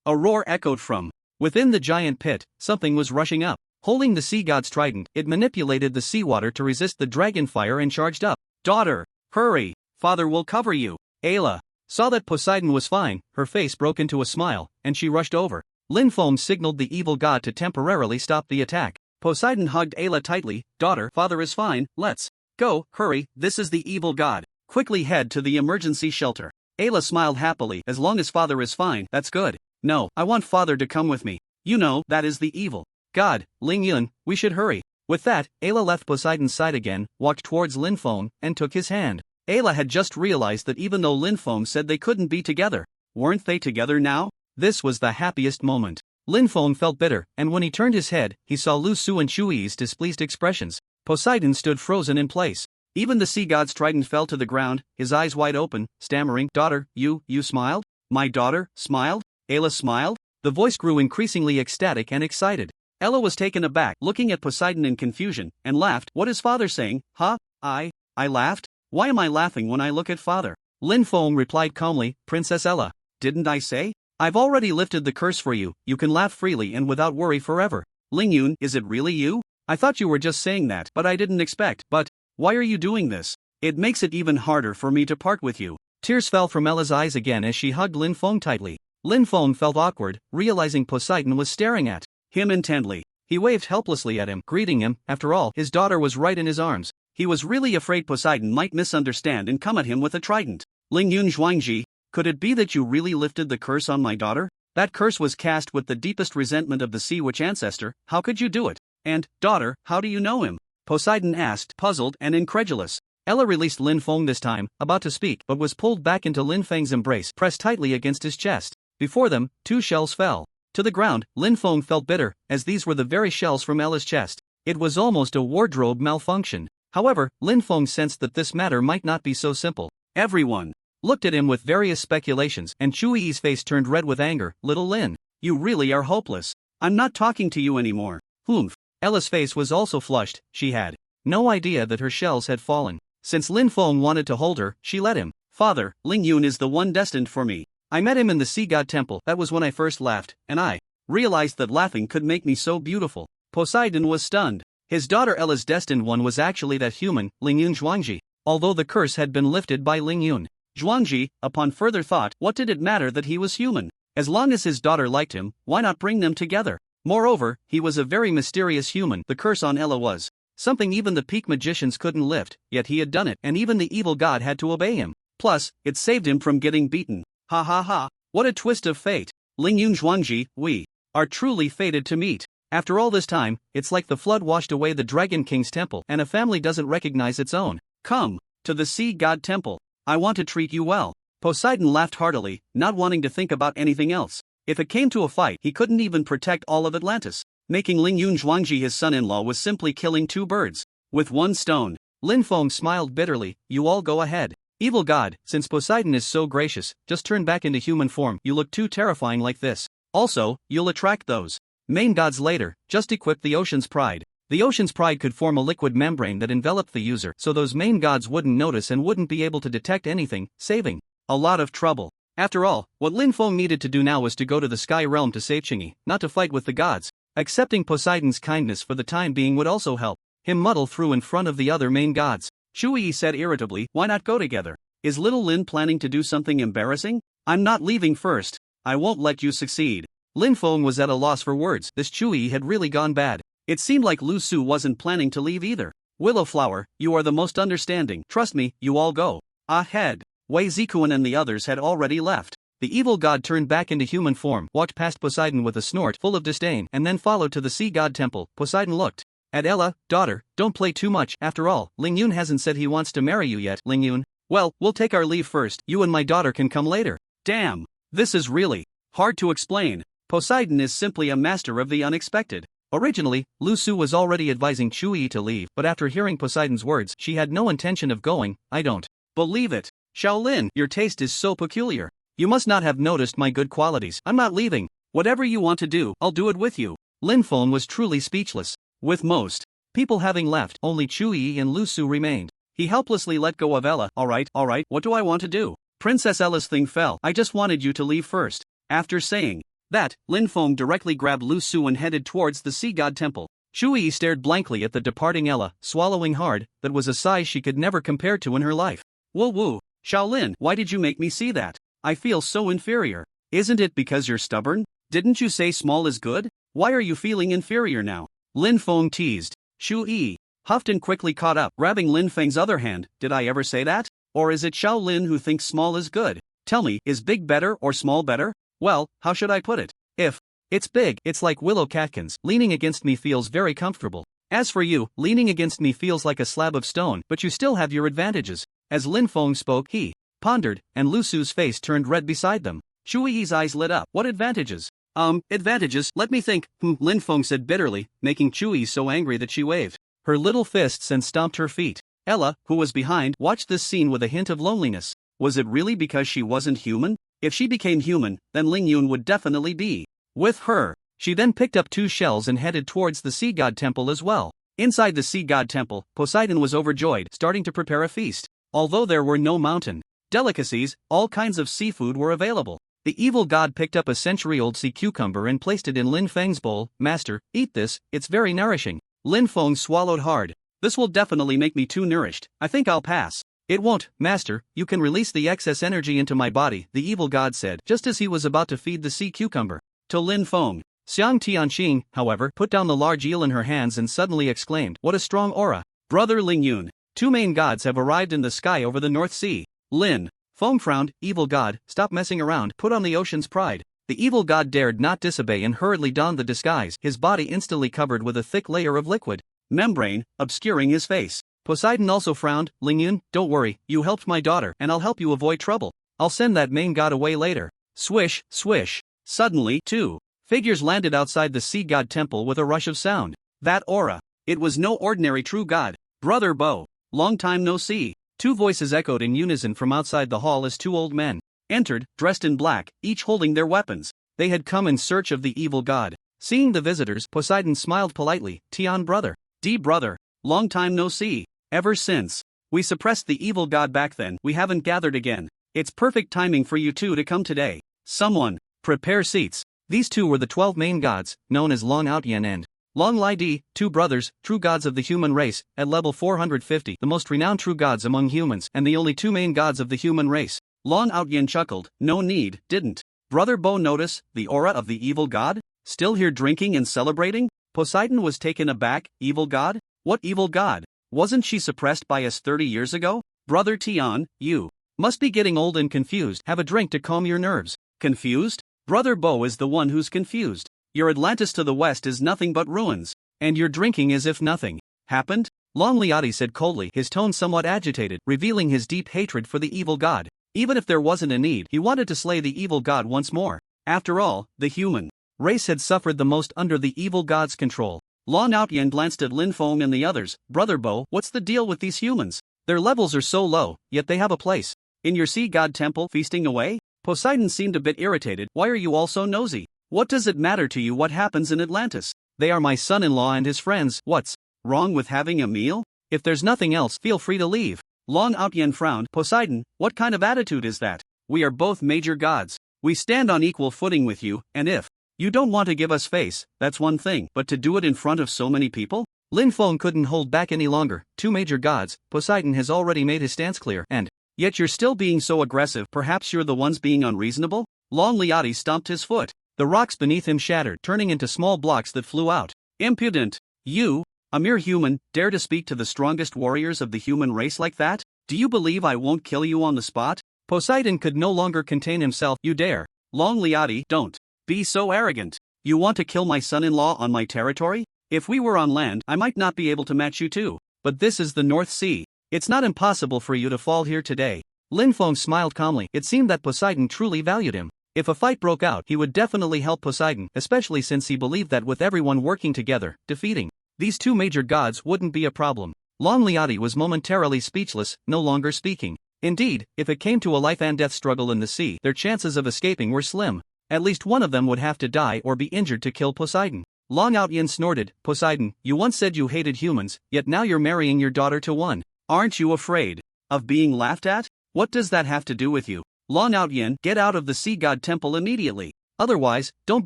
roar echoed from within the giant pit. Something was rushing up. Holding the sea god's trident, it manipulated the seawater to resist the dragon fire and charged up. Daughter, hurry, father will cover you. Ayla saw that Poseidon was fine, her face broke into a smile, and she rushed over. Lin Feng signaled the evil god to temporarily stop the attack. Poseidon hugged Ayla tightly. Daughter, father is fine, let's go, hurry, this is the evil god. Quickly head to the emergency shelter. Ayla smiled happily. As long as father is fine, that's good. No, I want father to come with me. You know, that is the evil god. Ling Yun, we should hurry. With that, Ayla left Poseidon's side again, walked towards Lin Feng, and took his hand. Ayla had just realized that even though Lin Feng said they couldn't be together, weren't they together now? This was the happiest moment. Lin Feng felt bitter, and when he turned his head, he saw Lu Su and Shu Yi's displeased expressions. Poseidon stood frozen in place. Even the sea god's trident fell to the ground, his eyes wide open, stammering, "Daughter, you smiled? My daughter, smiled?" Ayla smiled? The voice grew increasingly ecstatic and excited. Ella was taken aback, looking at Poseidon in confusion, and laughed. "What is father saying, huh?" I laughed? Why am I laughing when I look at father?" Lin Feng replied calmly, "Princess Ella, didn't I say? I've already lifted the curse for you, you can laugh freely and without worry forever." "Ling Yun, is it really you? I thought you were just saying that, but I didn't expect. But why are you doing this? It makes it even harder for me to part with you." Tears fell from Ella's eyes again as she hugged Lin Feng tightly. Lin Feng felt awkward, realizing Poseidon was staring at him intently. He waved helplessly at him, greeting him. After all, his daughter was right in his arms. He was really afraid Poseidon might misunderstand and come at him with a trident. "Ling Yun Zhuangji, could it be that you really lifted the curse on my daughter? That curse was cast with the deepest resentment of the Sea Witch ancestor. How could you do it? And, daughter, how do you know him?" Poseidon asked, puzzled and incredulous. Ella released Lin Feng this time, about to speak, but was pulled back into Lin Feng's embrace, pressed tightly against his chest. Before them, 2 shells fell to the ground. Lin Feng felt bitter, as these were the very shells from Ella's chest. It was almost a wardrobe malfunction. However, Lin Feng sensed that this matter might not be so simple. Everyone looked at him with various speculations, and Shu Yi's face turned red with anger. "Little Lin, you really are hopeless. I'm not talking to you anymore." "Humph." Ella's face was also flushed. She had no idea that her shells had fallen. Since Lin Feng wanted to hold her, she let him. "Father, Ling Yun is the one destined for me. I met him in the Sea God Temple. That was when I first laughed, and I realized that laughing could make me so beautiful." Poseidon was stunned. His daughter Ella's destined one was actually that human, Ling Yun Zhuangji, although the curse had been lifted by Ling Yun. Zhuangji, upon further thought, what did it matter that he was human? As long as his daughter liked him, why not bring them together? Moreover, he was a very mysterious human. The curse on Ella was something even the peak magicians couldn't lift, yet he had done it, and even the evil god had to obey him. Plus, it saved him from getting beaten. Ha ha ha, what a twist of fate. Ling Yun Zhuangji, we are truly fated to meet. After all this time, it's like the flood washed away the Dragon King's temple and a family doesn't recognize its own. Come to the Sea God Temple. I want to treat you well. Poseidon laughed heartily, not wanting to think about anything else. If it came to a fight, he couldn't even protect all of Atlantis. Making Ling Yun Zhuangji his son-in-law was simply killing 2 birds with 1 stone. Lin Feng smiled bitterly. "You all go ahead. Evil god, since Poseidon is so gracious, just turn back into human form. You look too terrifying like this. Also, you'll attract those main gods later. Just equip the Ocean's Pride." The Ocean's Pride could form a liquid membrane that enveloped the user, so those main gods wouldn't notice and wouldn't be able to detect anything, saving a lot of trouble. After all, what Lin Feng needed to do now was to go to the Sky Realm to save Qingyi, not to fight with the gods. Accepting Poseidon's kindness for the time being would also help him muddle through in front of the other main gods. Shu Yi said irritably, "Why not go together? Is little Lin planning to do something embarrassing? I'm not leaving first. I won't let you succeed." Lin Feng was at a loss for words. This Shu Yi had really gone bad. It seemed like Lu Su wasn't planning to leave either. "Willowflower, you are the most understanding. Trust me, you all go ahead." Wei Zikuan and the others had already left. The evil god turned back into human form, walked past Poseidon with a snort full of disdain, and then followed to the Sea God Temple. Poseidon looked at Ella. "Daughter, don't play too much. After all, Ling Yun hasn't said he wants to marry you yet." "Ling Yun? Well, we'll take our leave first. You and my daughter can come later." Damn, this is really hard to explain. Poseidon is simply a master of the unexpected. Originally, Lu Su was already advising Shu Yi to leave, but after hearing Poseidon's words, she had no intention of going. "I don't believe it. Shaolin, your taste is so peculiar. You must not have noticed my good qualities. I'm not leaving. Whatever you want to do, I'll do it with you." Lin Feng was truly speechless. With most people having left, only Shu Yi and Lu Su remained. He helplessly let go of Ella. All right, what do I want to do? Princess Ella's thing fell. I just wanted you to leave first." After saying that, Lin Feng directly grabbed Lu Su and headed towards the Sea God Temple. Shu Yi stared blankly at the departing Ella, swallowing hard. That was a size she could never compare to in her life. Woo, Shaolin, why did you make me see that? I feel so inferior. Isn't it because you're stubborn? Didn't you say small is good? Why are you feeling inferior now? Lin Feng teased. Shu Yi huffed and quickly caught up, grabbing Lin Feng's other hand. Did I ever say that? Or is it Shaolin who thinks small is good? Tell me, is big better or small better? Well, how should I put it? If it's big, it's like Willow Catkins. Leaning against me feels very comfortable. As for you, leaning against me feels like a slab of stone, but you still have your advantages. As Lin Feng spoke, he pondered, and Lu Su's face turned red beside them. Shu Yi's eyes lit up. What advantages? Advantages, let me think, Lin Feng said bitterly, making Chu Yi so angry that she waved her little fists and stomped her feet. Ella, who was behind, watched this scene with a hint of loneliness. Was it really because she wasn't human? If she became human, then Ling Yun would definitely be with her. She then picked up 2 shells and headed towards the sea god temple as well. Inside the sea god temple, Poseidon was overjoyed, starting to prepare a feast. Although there were no mountain delicacies, all kinds of seafood were available. The evil god picked up a century-old sea cucumber and placed it in Lin Feng's bowl. Master, eat this, it's very nourishing. Lin Feng swallowed hard. This will definitely make me too nourished. I think I'll pass. It won't, master, you can release the excess energy into my body, the evil god said, just as he was about to feed the sea cucumber to Lin Feng. Xiang Tianqing, however, put down the large eel in her hands and suddenly exclaimed, what a strong aura. Brother Ling Yun, 2 main gods have arrived in the sky over the North Sea. Lin Feng frowned, evil god, stop messing around, put on the ocean's pride. The evil god dared not disobey and hurriedly donned the disguise, his body instantly covered with a thick layer of liquid membrane, obscuring his face. Poseidon also frowned, Ling Yun, don't worry, you helped my daughter and I'll help you avoid trouble. I'll send that main god away later. Swish, swish. Suddenly, 2 figures landed outside the sea god temple with a rush of sound. That aura. It was no ordinary true god. Brother Bo. Long time no see. 2 voices echoed in unison from outside the hall as 2 old men entered, dressed in black, each holding their weapons. They had come in search of the evil god. Seeing the visitors, Poseidon smiled politely, Tian brother. D brother. Long time no see. Ever since we suppressed the evil god back then, we haven't gathered again. It's perfect timing for you 2 to come today. Someone, prepare seats. These 2 were the 12 main gods, known as Long Outyen and Long Lai Di, 2 brothers, true gods of the human race, at level 450, the most renowned true gods among humans, and the only 2 main gods of the human race. Long Outyen chuckled, no need, didn't Brother Bo notice the aura of the evil god? Still here drinking and celebrating? Poseidon was taken aback, evil god? What evil god? Wasn't she suppressed by us 30 years ago? Brother Tian, you must be getting old and confused, have a drink to calm your nerves. Confused? Brother Bo is the one who's confused. Your Atlantis to the west is nothing but ruins, and you're drinking as if nothing happened? Long Liati said coldly, his tone somewhat agitated, revealing his deep hatred for the evil god. Even if there wasn't a need, he wanted to slay the evil god once more. After all, the human race had suffered the most under the evil god's control. Long Outyen glanced at Lin Feng and the others. Brother Bo, what's the deal with these humans? Their levels are so low, yet they have a place in your sea god temple feasting away? Poseidon seemed a bit irritated. Why are you all so nosy? What does it matter to you what happens in Atlantis? They are my son-in-law and his friends. What's wrong with having a meal? If there's nothing else, feel free to leave. Long Outyen frowned. Poseidon, what kind of attitude is that? We are both major gods. We stand on equal footing with you, and if you don't want to give us face, that's one thing, but to do it in front of so many people? Lin Feng couldn't hold back any longer. 2 major gods, Poseidon has already made his stance clear, and yet you're still being so aggressive. Perhaps you're the ones being unreasonable? Long Liati stomped his foot. The rocks beneath him shattered, turning into small blocks that flew out. Impudent! You, a mere human, dare to speak to the strongest warriors of the human race like that? Do you believe I won't kill you on the spot? Poseidon could no longer contain himself. You dare. Long Liati, don't be so arrogant. You want to kill my son-in-law on my territory? If we were on land, I might not be able to match you too. But this is the North Sea. It's not impossible for you to fall here today. Lin Feng smiled calmly. It seemed that Poseidon truly valued him. If a fight broke out, he would definitely help Poseidon, especially since he believed that with everyone working together, defeating these 2 major gods wouldn't be a problem. Long Liati was momentarily speechless, no longer speaking. Indeed, if it came to a life-and-death struggle in the sea, their chances of escaping were slim. At least one of them would have to die or be injured to kill Poseidon. Long Outyen snorted, Poseidon, you once said you hated humans, yet now you're marrying your daughter to one. Aren't you afraid of being laughed at? What does that have to do with you? Long Outyen, get out of the sea god temple immediately. Otherwise, don't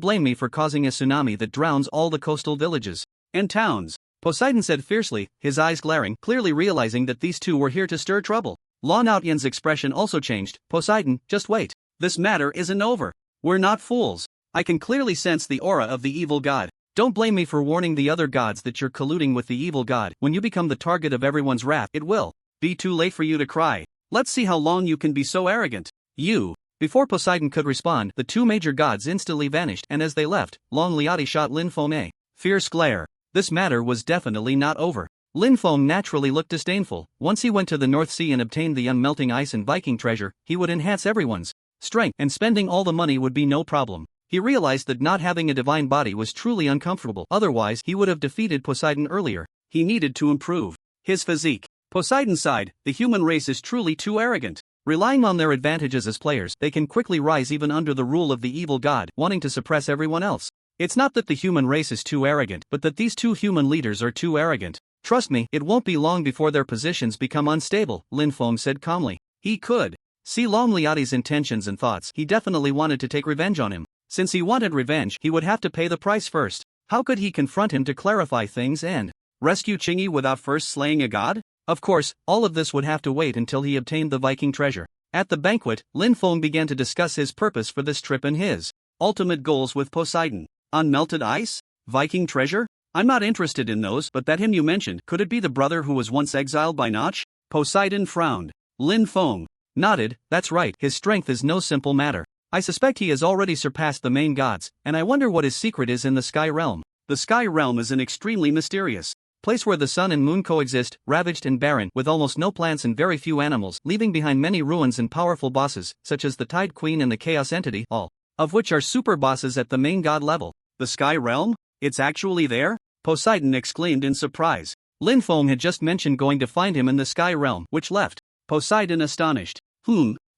blame me for causing a tsunami that drowns all the coastal villages and towns. Poseidon said fiercely, his eyes glaring, clearly realizing that these 2 were here to stir trouble. Long Outyen's expression also changed. Poseidon, just wait. This matter isn't over. We're not fools. I can clearly sense the aura of the evil god. Don't blame me for warning the other gods that you're colluding with the evil god. When you become the target of everyone's wrath, it will be too late for you to cry. Let's see how long you can be so arrogant. You. Before Poseidon could respond, the 2 major gods instantly vanished, and as they left, Long Liati shot Lin Feng a fierce glare. this matter was definitely not over. Lin Feng naturally looked disdainful. Once he went to the North Sea and obtained the unmelting ice and Viking treasure, he would enhance everyone's strength, and spending all the money would be no problem. He realized that not having a divine body was truly uncomfortable, otherwise he would have defeated Poseidon earlier. He needed to improve his physique. Poseidon sighed, the human race is truly too arrogant. Relying on their advantages as players, they can quickly rise even under the rule of the evil god, wanting to suppress everyone else. It's not that the human race is too arrogant, but that these two human leaders are too arrogant. Trust me, it won't be long before their positions become unstable, Lin Feng said calmly. He could see Long Liati's intentions and thoughts. He definitely wanted to take revenge on him. Since he wanted revenge, he would have to pay the price first. How could he confront him to clarify things and rescue Qingyi without first slaying a god? Of course, all of this would have to wait until he obtained the Viking treasure. At the banquet, Lin Feng began to discuss his purpose for this trip and his ultimate goals with Poseidon. Unmelted ice? Viking treasure? I'm not interested in those, but that him you mentioned, could it be the brother who was once exiled by Notch? Poseidon frowned. Lin Feng nodded, that's right, his strength is no simple matter. I suspect he has already surpassed the main gods, and I wonder what his secret is in the Sky Realm. The Sky Realm is an extremely mysterious place where the sun and moon coexist, ravaged and barren, with almost no plants and very few animals, leaving behind many ruins and powerful bosses, such as the Tide Queen and the Chaos Entity, all of which are super bosses at the main god level. The Sky Realm? It's actually there? Poseidon exclaimed in surprise. Lin Feng had just mentioned going to find him in the Sky Realm, which left Poseidon astonished.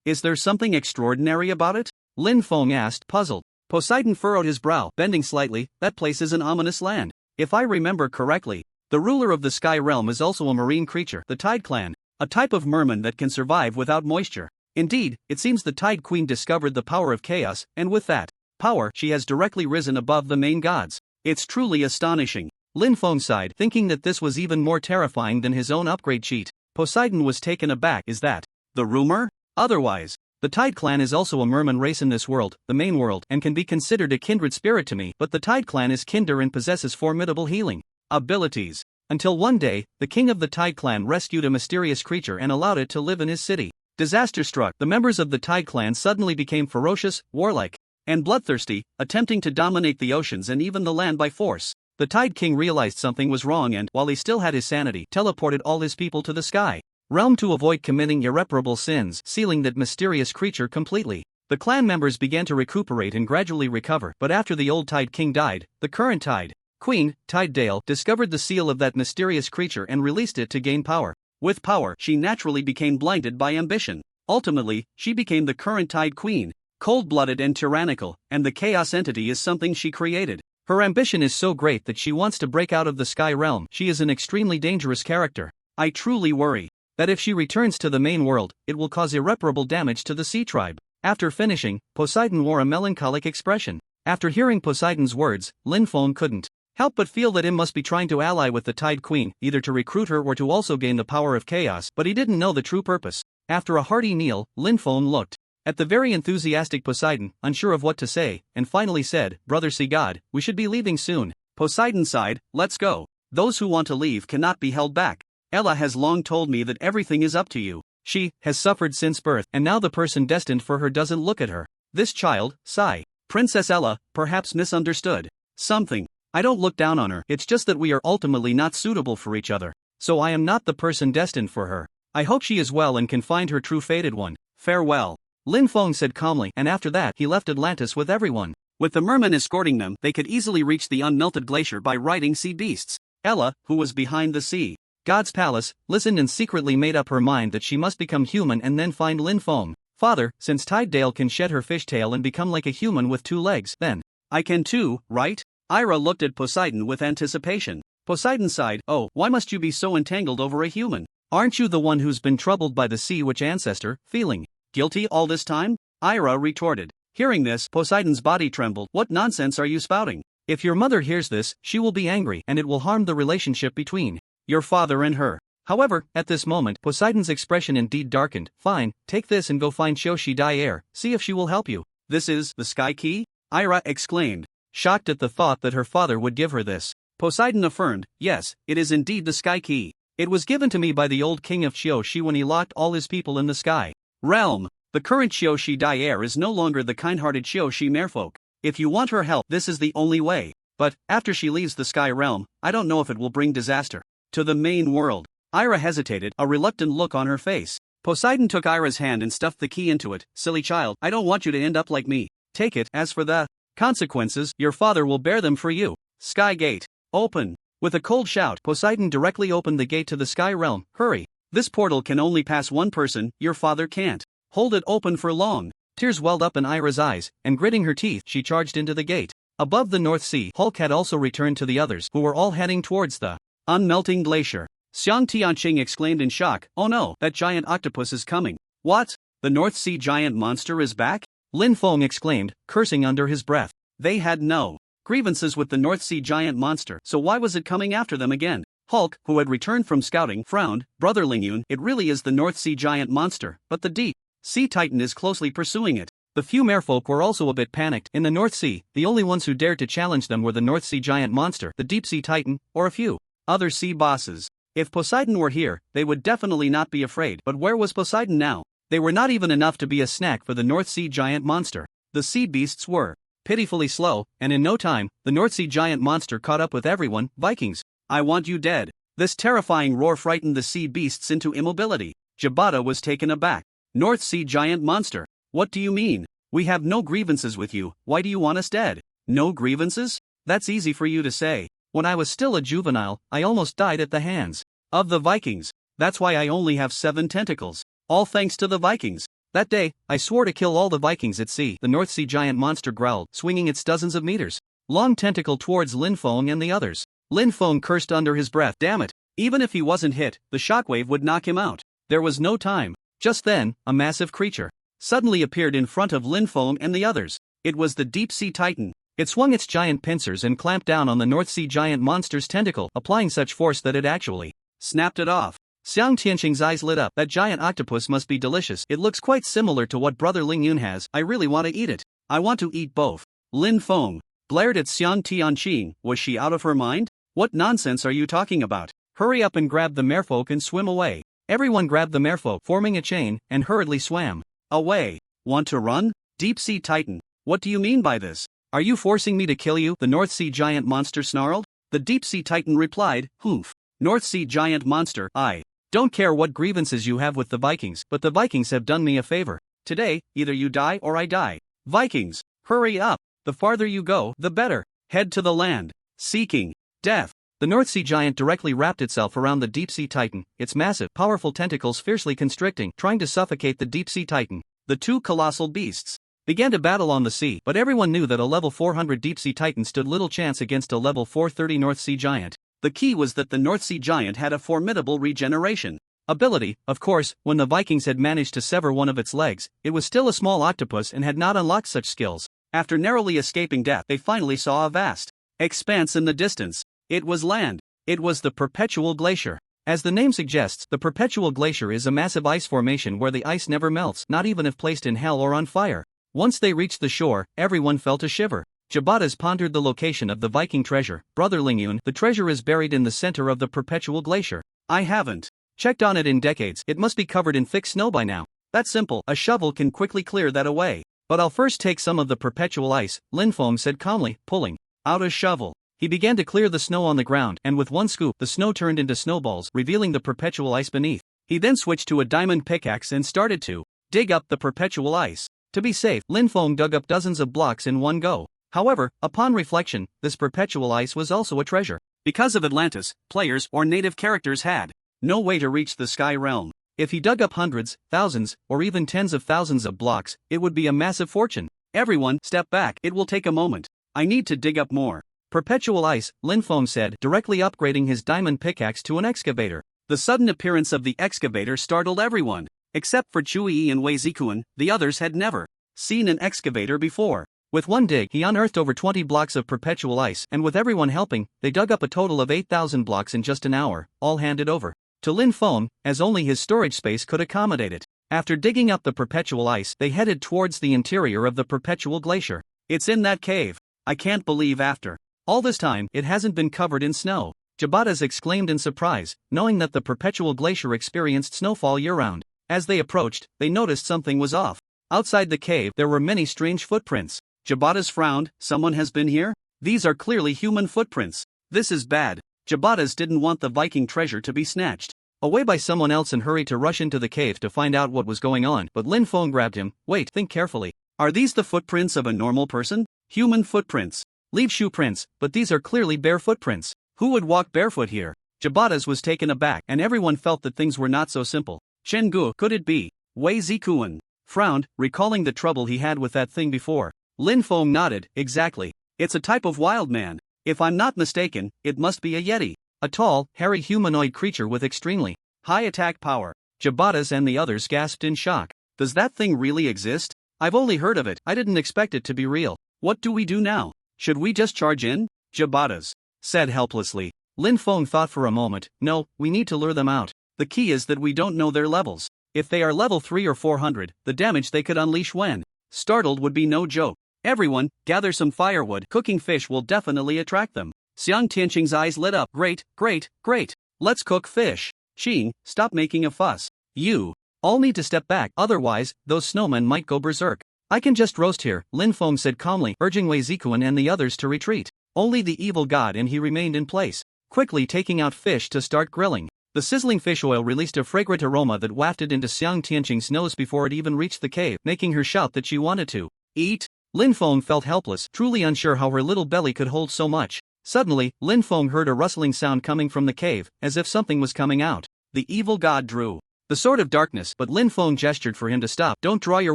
Is there something extraordinary about it? Lin Feng asked, puzzled. Poseidon furrowed his brow, bending slightly. That place is an ominous land. If I remember correctly, the ruler of the Sky Realm is also a marine creature, the Tide Clan, a type of merman that can survive without moisture. Indeed, it seems the Tide Queen discovered the power of chaos, and with that power, she has directly risen above the main gods. It's truly astonishing. Lin Feng sighed, thinking that this was even more terrifying than his own upgrade cheat. Poseidon was taken aback. Is that the rumor? Otherwise, the Tide Clan is also a merman race in this world, the main world, and can be considered a kindred spirit to me, but the Tide Clan is kinder and possesses formidable healing abilities. Until one day, the king of the Tide Clan rescued a mysterious creature and allowed it to live in his city. Disaster struck, the members of the Tide Clan suddenly became ferocious, warlike, and bloodthirsty, attempting to dominate the oceans and even the land by force. The Tide King realized something was wrong and, while he still had his sanity, teleported all his people to the Sky Realm to avoid committing irreparable sins, sealing that mysterious creature completely. The clan members began to recuperate and gradually recover, but after the old Tide King died, the current Tide Queen, Tide Dale, discovered the seal of that mysterious creature and released it to gain power. With power, she naturally became blinded by ambition. Ultimately, she became the current Tide Queen, cold-blooded and tyrannical, and the Chaos Entity is something she created. Her ambition is so great that she wants to break out of the Sky Realm. She is an extremely dangerous character. I truly worry that if she returns to the main world, it will cause irreparable damage to the Sea Tribe. After finishing, Poseidon wore a melancholic expression. After hearing Poseidon's words, Lin Feng couldn't help but feel that him must be trying to ally with the Tide Queen, either to recruit her or to also gain the power of chaos, but he didn't know the true purpose. After a hearty meal, Lin Feng looked at the very enthusiastic Poseidon, unsure of what to say, and finally said, Brother Sea God, we should be leaving soon. Poseidon sighed, let's go. Those who want to leave cannot be held back. Ella has long told me that everything is up to you. She has suffered since birth, and now the person destined for her doesn't look at her. This child, sigh. Princess Ella, perhaps misunderstood something. I don't look down on her, it's just that we are ultimately not suitable for each other. So I am not the person destined for her. I hope she is well and can find her true fated one. Farewell. Lin Feng said calmly, and after that he left Atlantis with everyone. With the mermen escorting them, they could easily reach the unmelted glacier by riding sea beasts. Ella, who was behind the sea God's palace, listened and secretly made up her mind that she must become human and then find Lin Feng. Father, since Tide Dale can shed her fishtail and become like a human with 2 legs, then I can too, right? Ira looked at Poseidon with anticipation. Poseidon sighed, oh, why must you be so entangled over a human? Aren't you the one who's been troubled by the sea witch ancestor, feeling guilty all this time? Ira retorted. Hearing this, Poseidon's body trembled. What nonsense are you spouting? If your mother hears this, she will be angry and it will harm the relationship between your father and her. However, at this moment, Poseidon's expression indeed darkened. Fine, take this and go find Shoshi Dai, see if she will help you. This is the Sky Key? Ira exclaimed, shocked at the thought that her father would give her this. Poseidon affirmed, yes, it is indeed the Sky Key. It was given to me by the old king of Chioshi when he locked all his people in the Sky Realm. The current Chioshi Dai is no longer the kind-hearted Chioshi merfolk. If you want her help, this is the only way. But, after she leaves the Sky Realm, I don't know if it will bring disaster to the main world. Ira hesitated, a reluctant look on her face. Poseidon took Ira's hand and stuffed the key into it. Silly child, I don't want you to end up like me. Take it. As for the consequences, your father will bear them for you. Sky Gate. Open. With a cold shout, Poseidon directly opened the gate to the Sky Realm. Hurry. This portal can only pass one person, your father can't hold it open for long. Tears welled up in Ira's eyes, and gritting her teeth, she charged into the gate. Above the North Sea, Hulk had also returned to the others, who were all heading towards the unmelting glacier. Xiang Tianqing exclaimed in shock, "Oh no, that giant octopus is coming." "What? The North Sea giant monster is back?" Lin Feng exclaimed, cursing under his breath. They had no grievances with the North Sea giant monster, so why was it coming after them again? Hulk, who had returned from scouting, frowned. "Brother Lingyun, it really is the North Sea giant monster, but the deep sea titan is closely pursuing it." The few merfolk were also a bit panicked. In the North Sea, the only ones who dared to challenge them were the North Sea giant monster, the deep sea titan, or a few other sea bosses. If Poseidon were here, they would definitely not be afraid. But where was Poseidon now? They were not even enough to be a snack for the North Sea giant monster. The sea beasts were pitifully slow, and in no time, the North Sea giant monster caught up with everyone. "Vikings, I want you dead." This terrifying roar frightened the sea beasts into immobility. Jabata was taken aback. "North Sea giant monster, what do you mean? We have no grievances with you, why do you want us dead?" "No grievances? That's easy for you to say. When I was still a juvenile, I almost died at the hands of the Vikings. That's why I only have 7 tentacles. All thanks to the Vikings. That day, I swore to kill all the Vikings at sea." The North Sea giant monster growled, swinging its dozens of meters long tentacle towards Lin Feng and the others. Lin Feng cursed under his breath. Damn it. Even if he wasn't hit, the shockwave would knock him out. There was no time. Just then, a massive creature suddenly appeared in front of Lin Feng and the others. It was the Deep Sea Titan. It swung its giant pincers and clamped down on the North Sea giant monster's tentacle, applying such force that it actually snapped it off. Xiang Tianqing's eyes lit up. "That giant octopus must be delicious. It looks quite similar to what Brother Lingyun has. I really want to eat it." "I want to eat both." Lin Feng glared at Xiang Tianqing. Was she out of her mind? "What nonsense are you talking about? Hurry up and grab the merfolk and swim away." Everyone grabbed the merfolk, forming a chain, and hurriedly swam away. "Want to run? Deep Sea Titan, what do you mean by this? Are you forcing me to kill you?" the North Sea giant monster snarled. The Deep Sea Titan replied, "Hoof. North Sea giant monster, I don't care what grievances you have with the Vikings, but the Vikings have done me a favor. Today, either you die or I die. Vikings, hurry up. The farther you go, the better. Head to the land, seeking death." The North Sea giant directly wrapped itself around the Deep Sea Titan, its massive, powerful tentacles fiercely constricting, trying to suffocate the Deep Sea Titan. The two colossal beasts began to battle on the sea, but everyone knew that a level 400 Deep Sea Titan stood little chance against a level 430 North Sea giant. The key was that the North Sea giant had a formidable regeneration ability. Of course, when the Vikings had managed to sever one of its legs, it was still a small octopus and had not unlocked such skills. After narrowly escaping death, they finally saw a vast expanse in the distance. It was land. It was the Perpetual Glacier. As the name suggests, the Perpetual Glacier is a massive ice formation where the ice never melts, not even if placed in hell or on fire. Once they reached the shore, everyone felt a shiver. Jabatas pondered the location of the Viking treasure. "Brother Lingyun, the treasure is buried in the center of the Perpetual Glacier. I haven't checked on it in decades. It must be covered in thick snow by now." "That's simple. A shovel can quickly clear that away. But I'll first take some of the perpetual ice," Lin Feng said calmly, pulling out a shovel. He began to clear the snow on the ground, and with one scoop, the snow turned into snowballs, revealing the perpetual ice beneath. He then switched to a diamond pickaxe and started to dig up the perpetual ice. To be safe, Lin Feng dug up dozens of blocks in one go. However, upon reflection, this perpetual ice was also a treasure. Because of Atlantis, players or native characters had no way to reach the Sky Realm. If he dug up hundreds, thousands, or even tens of thousands of blocks, it would be a massive fortune. "Everyone, step back. It will take a moment. I need to dig up more perpetual ice," Lin Feng said, directly upgrading his diamond pickaxe to an excavator. The sudden appearance of the excavator startled everyone. Except for Chui Yi and Wei Zikuan, the others had never seen an excavator before. With one dig, he unearthed over 20 blocks of perpetual ice, and with everyone helping, they dug up a total of 8,000 blocks in just an hour, all handed over to Lin Feng, as only his storage space could accommodate it. After digging up the perpetual ice, they headed towards the interior of the Perpetual Glacier. "It's in that cave. I can't believe after all this time, it hasn't been covered in snow," Jabatas exclaimed in surprise, knowing that the Perpetual Glacier experienced snowfall year-round. As they approached, they noticed something was off. Outside the cave, there were many strange footprints. Jabatas frowned. "Someone has been here?" These are clearly human footprints. This is bad. Jabatas didn't want the Viking treasure to be snatched away by someone else and hurried to rush into the cave to find out what was going on, but Lin Feng grabbed him. Wait, think carefully. Are these the footprints of a normal person? Human footprints. Leave shoe prints, but these are clearly bare footprints. Who would walk barefoot here? Jabatas was taken aback, and everyone felt that things were not so simple. Chen Gu, could it be? Wei Zikuan frowned, recalling the trouble he had with that thing before. Lin Feng nodded. Exactly. It's a type of wild man. If I'm not mistaken, it must be a yeti. A tall, hairy humanoid creature with extremely high attack power. Jabatas and the others gasped in shock. Does that thing really exist? I've only heard of it. I didn't expect it to be real. What do we do now? Should we just charge in? Jabatas said helplessly. Lin Feng thought for a moment. No, we need to lure them out. The key is that we don't know their levels. If they are level 3 or 400, the damage they could unleash when startled would be no joke. Everyone, gather some firewood. Cooking fish will definitely attract them. Xiang Tianqing's eyes lit up. Great, great, great. Let's cook fish. Qing, stop making a fuss. You all need to step back, otherwise, those snowmen might go berserk. I can just roast here, Lin Feng said calmly, urging Wei Zikuan and the others to retreat. Only the evil god and he remained in place, quickly taking out fish to start grilling. The sizzling fish oil released a fragrant aroma that wafted into Xiang Tianqing's nose before it even reached the cave, making her shout that she wanted to eat. Lin Feng felt helpless, truly unsure how her little belly could hold so much. Suddenly, Lin Feng heard a rustling sound coming from the cave, as if something was coming out. The evil god drew the sword of darkness, but Lin Feng gestured for him to stop. Don't draw your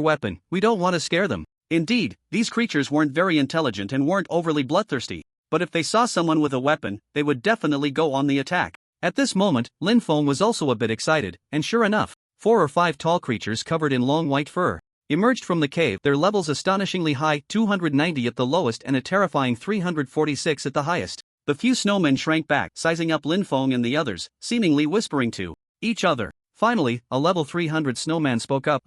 weapon, we don't want to scare them. Indeed, these creatures weren't very intelligent and weren't overly bloodthirsty, but if they saw someone with a weapon, they would definitely go on the attack. At this moment, Lin Feng was also a bit excited, and sure enough, 4 or 5 tall creatures covered in long white fur emerged from the cave, their levels astonishingly high, 290 at the lowest and a terrifying 346 at the highest. The few snowmen shrank back, sizing up Lin Feng and the others, seemingly whispering to each other. Finally, a level 300 snowman spoke up.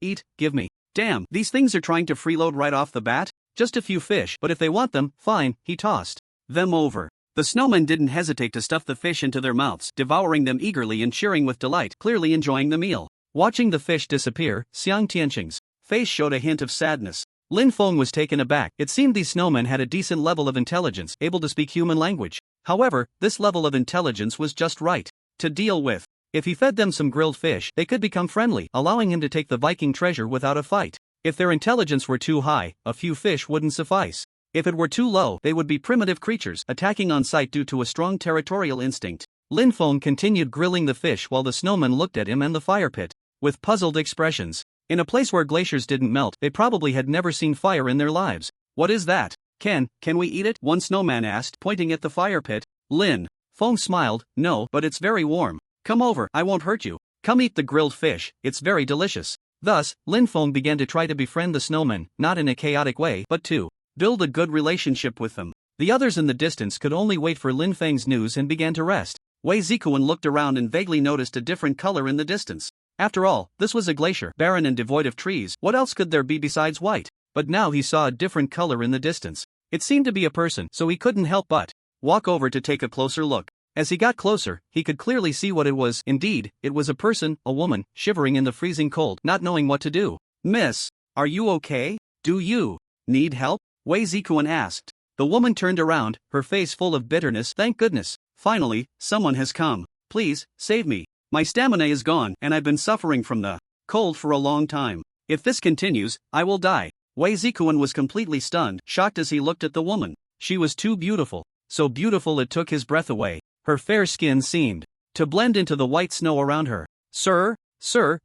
Eat, give me. Damn, these things are trying to freeload right off the bat? Just a few fish, but if they want them, fine, he tossed them over. The snowmen didn't hesitate to stuff the fish into their mouths, devouring them eagerly and cheering with delight, clearly enjoying the meal. Watching the fish disappear, Xiang Tianqing's face showed a hint of sadness. Lin Feng was taken aback. It seemed these snowmen had a decent level of intelligence, able to speak human language. However, this level of intelligence was just right to deal with. If he fed them some grilled fish, they could become friendly, allowing him to take the Viking treasure without a fight. If their intelligence were too high, a few fish wouldn't suffice. If it were too low, they would be primitive creatures, attacking on sight due to a strong territorial instinct. Lin Feng continued grilling the fish while the snowmen looked at him and the fire pit with puzzled expressions. In a place where glaciers didn't melt, they probably had never seen fire in their lives. What is that? Can we eat it? One snowman asked, pointing at the fire pit. Lin Feng smiled. No, but it's very warm. Come over, I won't hurt you. Come eat the grilled fish, it's very delicious. Thus, Lin Feng began to try to befriend the snowmen, not in a chaotic way, but to build a good relationship with them. The others in the distance could only wait for Lin Feng's news and began to rest. Wei Zikuan looked around and vaguely noticed a different color in the distance. After all, this was a glacier, barren and devoid of trees. What else could there be besides white? But now he saw a different color in the distance. It seemed to be a person, so he couldn't help but walk over to take a closer look. As he got closer, he could clearly see what it was. Indeed, it was a person, a woman, shivering in the freezing cold, not knowing what to do. Miss, are you okay? Do you need help? Wei Zikuan asked. The woman turned around, her face full of bitterness. Thank goodness. Finally, someone has come. Please, save me. My stamina is gone and I've been suffering from the cold for a long time. If this continues, I will die. Wei Zikuan was completely stunned, shocked as he looked at the woman. She was too beautiful. So beautiful it took his breath away. Her fair skin seemed to blend into the white snow around her. Sir,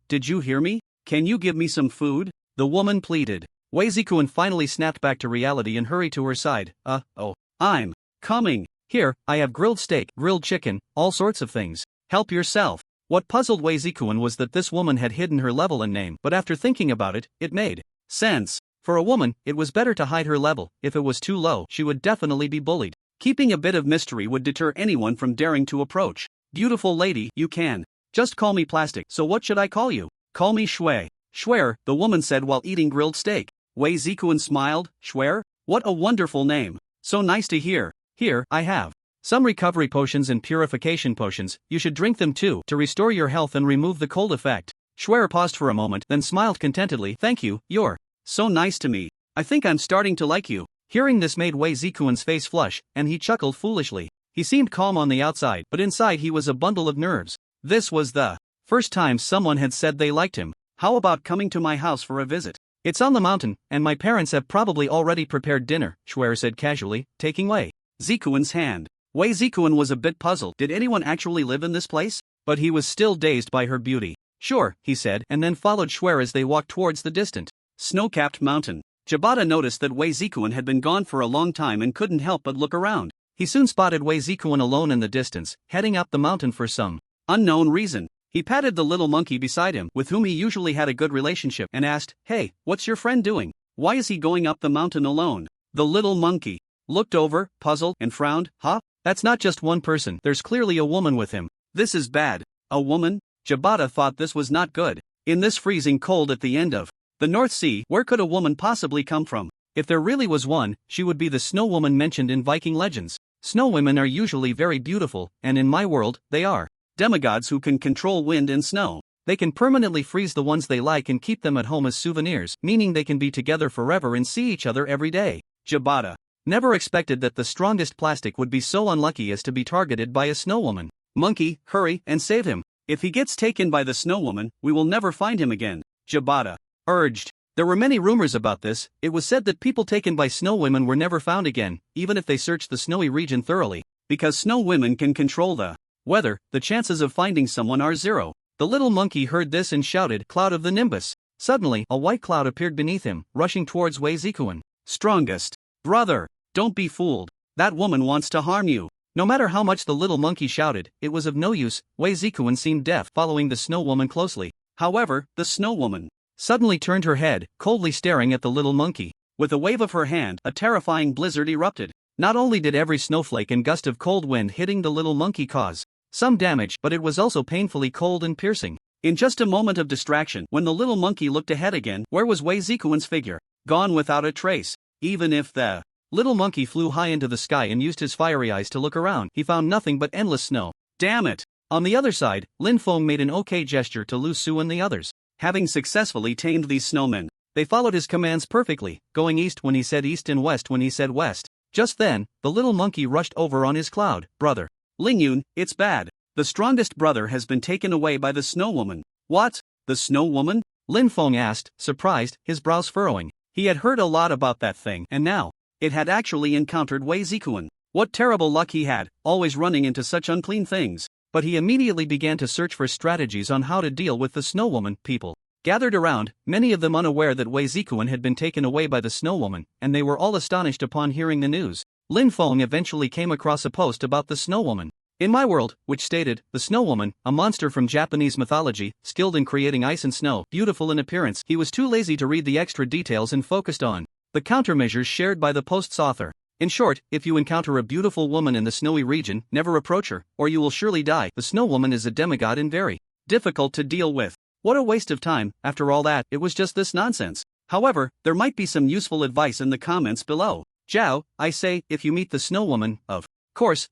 did you hear me? Can you give me some food? The woman pleaded. Wei Zikuan finally snapped back to reality and hurried to her side. I'm coming. Here, I have grilled steak, grilled chicken, all sorts of things. Help yourself. What puzzled Wei Zikuan was that this woman had hidden her level and name, but after thinking about it, it made sense. For a woman, it was better to hide her level. If it was too low, she would definitely be bullied. Keeping a bit of mystery would deter anyone from daring to approach. Beautiful lady, you can just call me Plastic. So what should I call you? Call me Shui. Schwer, the woman said while eating grilled steak. Wei Zikuan smiled. Schwer? What a wonderful name. So nice to hear. Here, I have some recovery potions and purification potions. You should drink them too, to restore your health and remove the cold effect. Schwer paused for a moment, then smiled contentedly. Thank you, you're so nice to me. I think I'm starting to like you. Hearing this made Wei Zikuan's face flush, and he chuckled foolishly. He seemed calm on the outside, but inside he was a bundle of nerves. This was the first time someone had said they liked him. How about coming to my house for a visit? It's on the mountain, and my parents have probably already prepared dinner, Schwer said casually, taking Wei Zikuan's hand. Wei Zikuan was a bit puzzled. Did anyone actually live in this place? But he was still dazed by her beauty. Sure, he said, and then followed Schwer as they walked towards the distant, snow-capped mountain. Jabata noticed that Wei Zikuan had been gone for a long time and couldn't help but look around. He soon spotted Wei Zikuan alone in the distance, heading up the mountain for some unknown reason. He patted the little monkey beside him, with whom he usually had a good relationship, and asked, "Hey, what's your friend doing? Why is he going up the mountain alone?" The little monkey looked over, puzzled, and frowned. Huh? That's not just one person, there's clearly a woman with him. This is bad. A woman? Jabata thought this was not good. In this freezing cold at the end of the North Sea, where could a woman possibly come from? If there really was one, she would be the snow woman mentioned in Viking legends. Snow women are usually very beautiful, and in my world, they are demigods who can control wind and snow. They can permanently freeze the ones they like and keep them at home as souvenirs, meaning they can be together forever and see each other every day. Jabata never expected that the strongest plastic would be so unlucky as to be targeted by a snow woman. Monkey, hurry and save him. If he gets taken by the snow woman, we will never find him again, Jabata urged. There were many rumors about this. It was said that people taken by snow women were never found again, even if they searched the snowy region thoroughly. Because snow women can control the weather, the chances of finding someone are zero. The little monkey heard this and shouted, "Cloud of the Nimbus." Suddenly, a white cloud appeared beneath him, rushing towards Wei Zikuan. Strongest brother, don't be fooled. That woman wants to harm you. No matter how much the little monkey shouted, it was of no use. Wei Zikuan seemed deaf, following the snow woman closely. However, the snow woman suddenly turned her head, coldly staring at the little monkey. With a wave of her hand, a terrifying blizzard erupted. Not only did every snowflake and gust of cold wind hitting the little monkey cause some damage, but it was also painfully cold and piercing. In just a moment of distraction, when the little monkey looked ahead again, where was Wei Zikuan's figure? Gone without a trace. Even if the little monkey flew high into the sky and used his fiery eyes to look around, he found nothing but endless snow. Damn it! On the other side, Lin Feng made an okay gesture to Lu Su and the others. Having successfully tamed these snowmen, they followed his commands perfectly, going east when he said east and west when he said west. Just then, the little monkey rushed over on his cloud. Brother Lingyun, it's bad. The strongest brother has been taken away by the snow woman. What? The snow woman? Lin Feng asked, surprised, his brows furrowing. He had heard a lot about that thing, and now it had actually encountered Wei Zikuan. What terrible luck he had, always running into such unclean things. But he immediately began to search for strategies on how to deal with the snow woman. People gathered around, many of them unaware that Wei Zikuan had been taken away by the snow woman, and they were all astonished upon hearing the news. Lin Feng eventually came across a post about the snow woman in my world, which stated, the snow woman, a monster from Japanese mythology, skilled in creating ice and snow, beautiful in appearance. He was too lazy to read the extra details and focused on the countermeasures shared by the post's author. In short, if you encounter a beautiful woman in the snowy region, never approach her, or you will surely die. The snow woman is a demigod and very difficult to deal with. What a waste of time. After all that, it was just this nonsense. However, there might be some useful advice in the comments below. Zhao, I say, if you meet the snow woman, of course,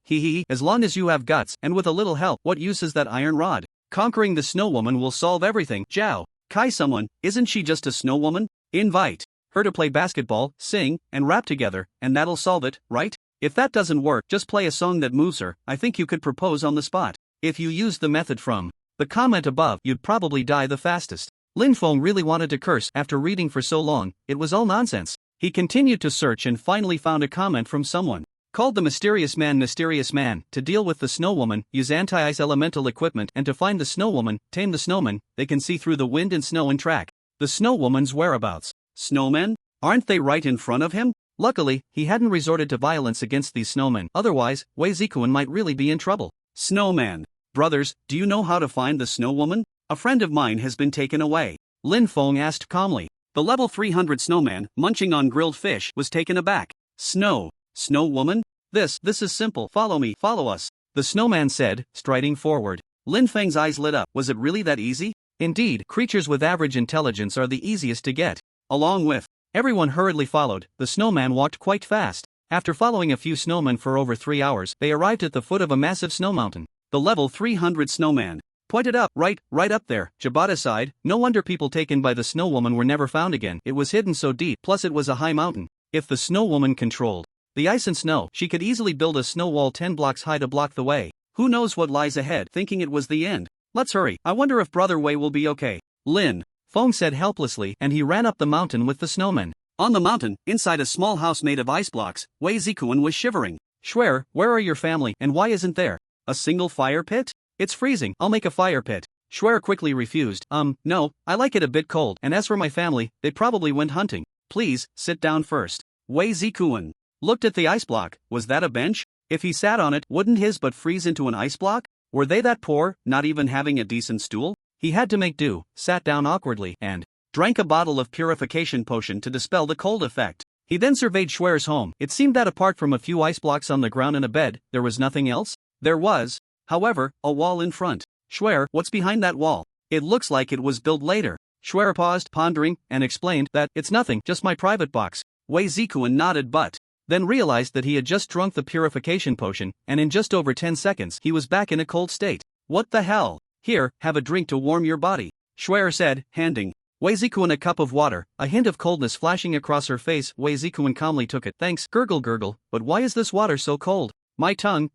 as long as you have guts, and with a little help, what use is that iron rod? Conquering the snow woman will solve everything. Zhao, Kai someone, isn't she just a snow woman? Invite her to play basketball, sing, and rap together, and that'll solve it, right? If that doesn't work, just play a song that moves her. I think you could propose on the spot. If you use the method from the comment above, you'd probably die the fastest. Lin Feng really wanted to curse after reading for so long. It was all nonsense. He continued to search and finally found a comment from someone called the Mysterious Man. To deal with the snow woman, use anti-ice elemental equipment, and to find the snow woman, tame the snowman. They can see through the wind and snow and track the snow woman's whereabouts. Snowmen? Aren't they right in front of him? Luckily, he hadn't resorted to violence against these snowmen. Otherwise, Wei Zikuan might really be in trouble. Snowman. Brothers, do you know how to find the snow woman? A friend of mine has been taken away. Lin Feng asked calmly. The level 300 snowman, munching on grilled fish, was taken aback. Snow woman? This is simple. Follow me, follow us. The snowman said, striding forward. Lin Feng's eyes lit up. Was it really that easy? Indeed, creatures with average intelligence are the easiest to get. Along with everyone hurriedly followed, the snowman walked quite fast. After following a few snowmen for over 3 hours, they arrived at the foot of a massive snow mountain. The level 300 snowman pointed up, right up there. Jabata sighed. No wonder people taken by the snow woman were never found again. It was hidden so deep, plus it was a high mountain. If the snow woman controlled the ice and snow, she could easily build a snow wall 10 blocks high to block the way. Who knows what lies ahead? Thinking it was the end. Let's hurry. I wonder if Brother Wei will be okay. Lin Feng said helplessly, and he ran up the mountain with the snowman. On the mountain, inside a small house made of ice blocks, Wei Zikuan was shivering. Schwer, where are your family, and why isn't there a single fire pit? It's freezing. I'll make a fire pit. Schwer quickly refused. No, I like it a bit cold, and as for my family, they probably went hunting. Please, sit down first. Wei Zikuan looked at the ice block. Was that a bench? If he sat on it, wouldn't his butt freeze into an ice block? Were they that poor, not even having a decent stool? He had to make do, sat down awkwardly, and drank a bottle of purification potion to dispel the cold effect. He then surveyed Schwer's home. It seemed that apart from a few ice blocks on the ground and a bed, there was nothing else. There was, however, a wall in front. Schwer, what's behind that wall? It looks like it was built later. Schwer paused, pondering, and explained that it's nothing, just my private box. Wei Zikuan nodded but then realized that he had just drunk the purification potion, and in just over 10 seconds he was back in a cold state. What the hell? Here, have a drink to warm your body, Schwer said, handing Wei Zikuan a cup of water, a hint of coldness flashing across her face. Wei Zikuan calmly took it. Thanks, gurgle gurgle, but why is this water so cold? My tongue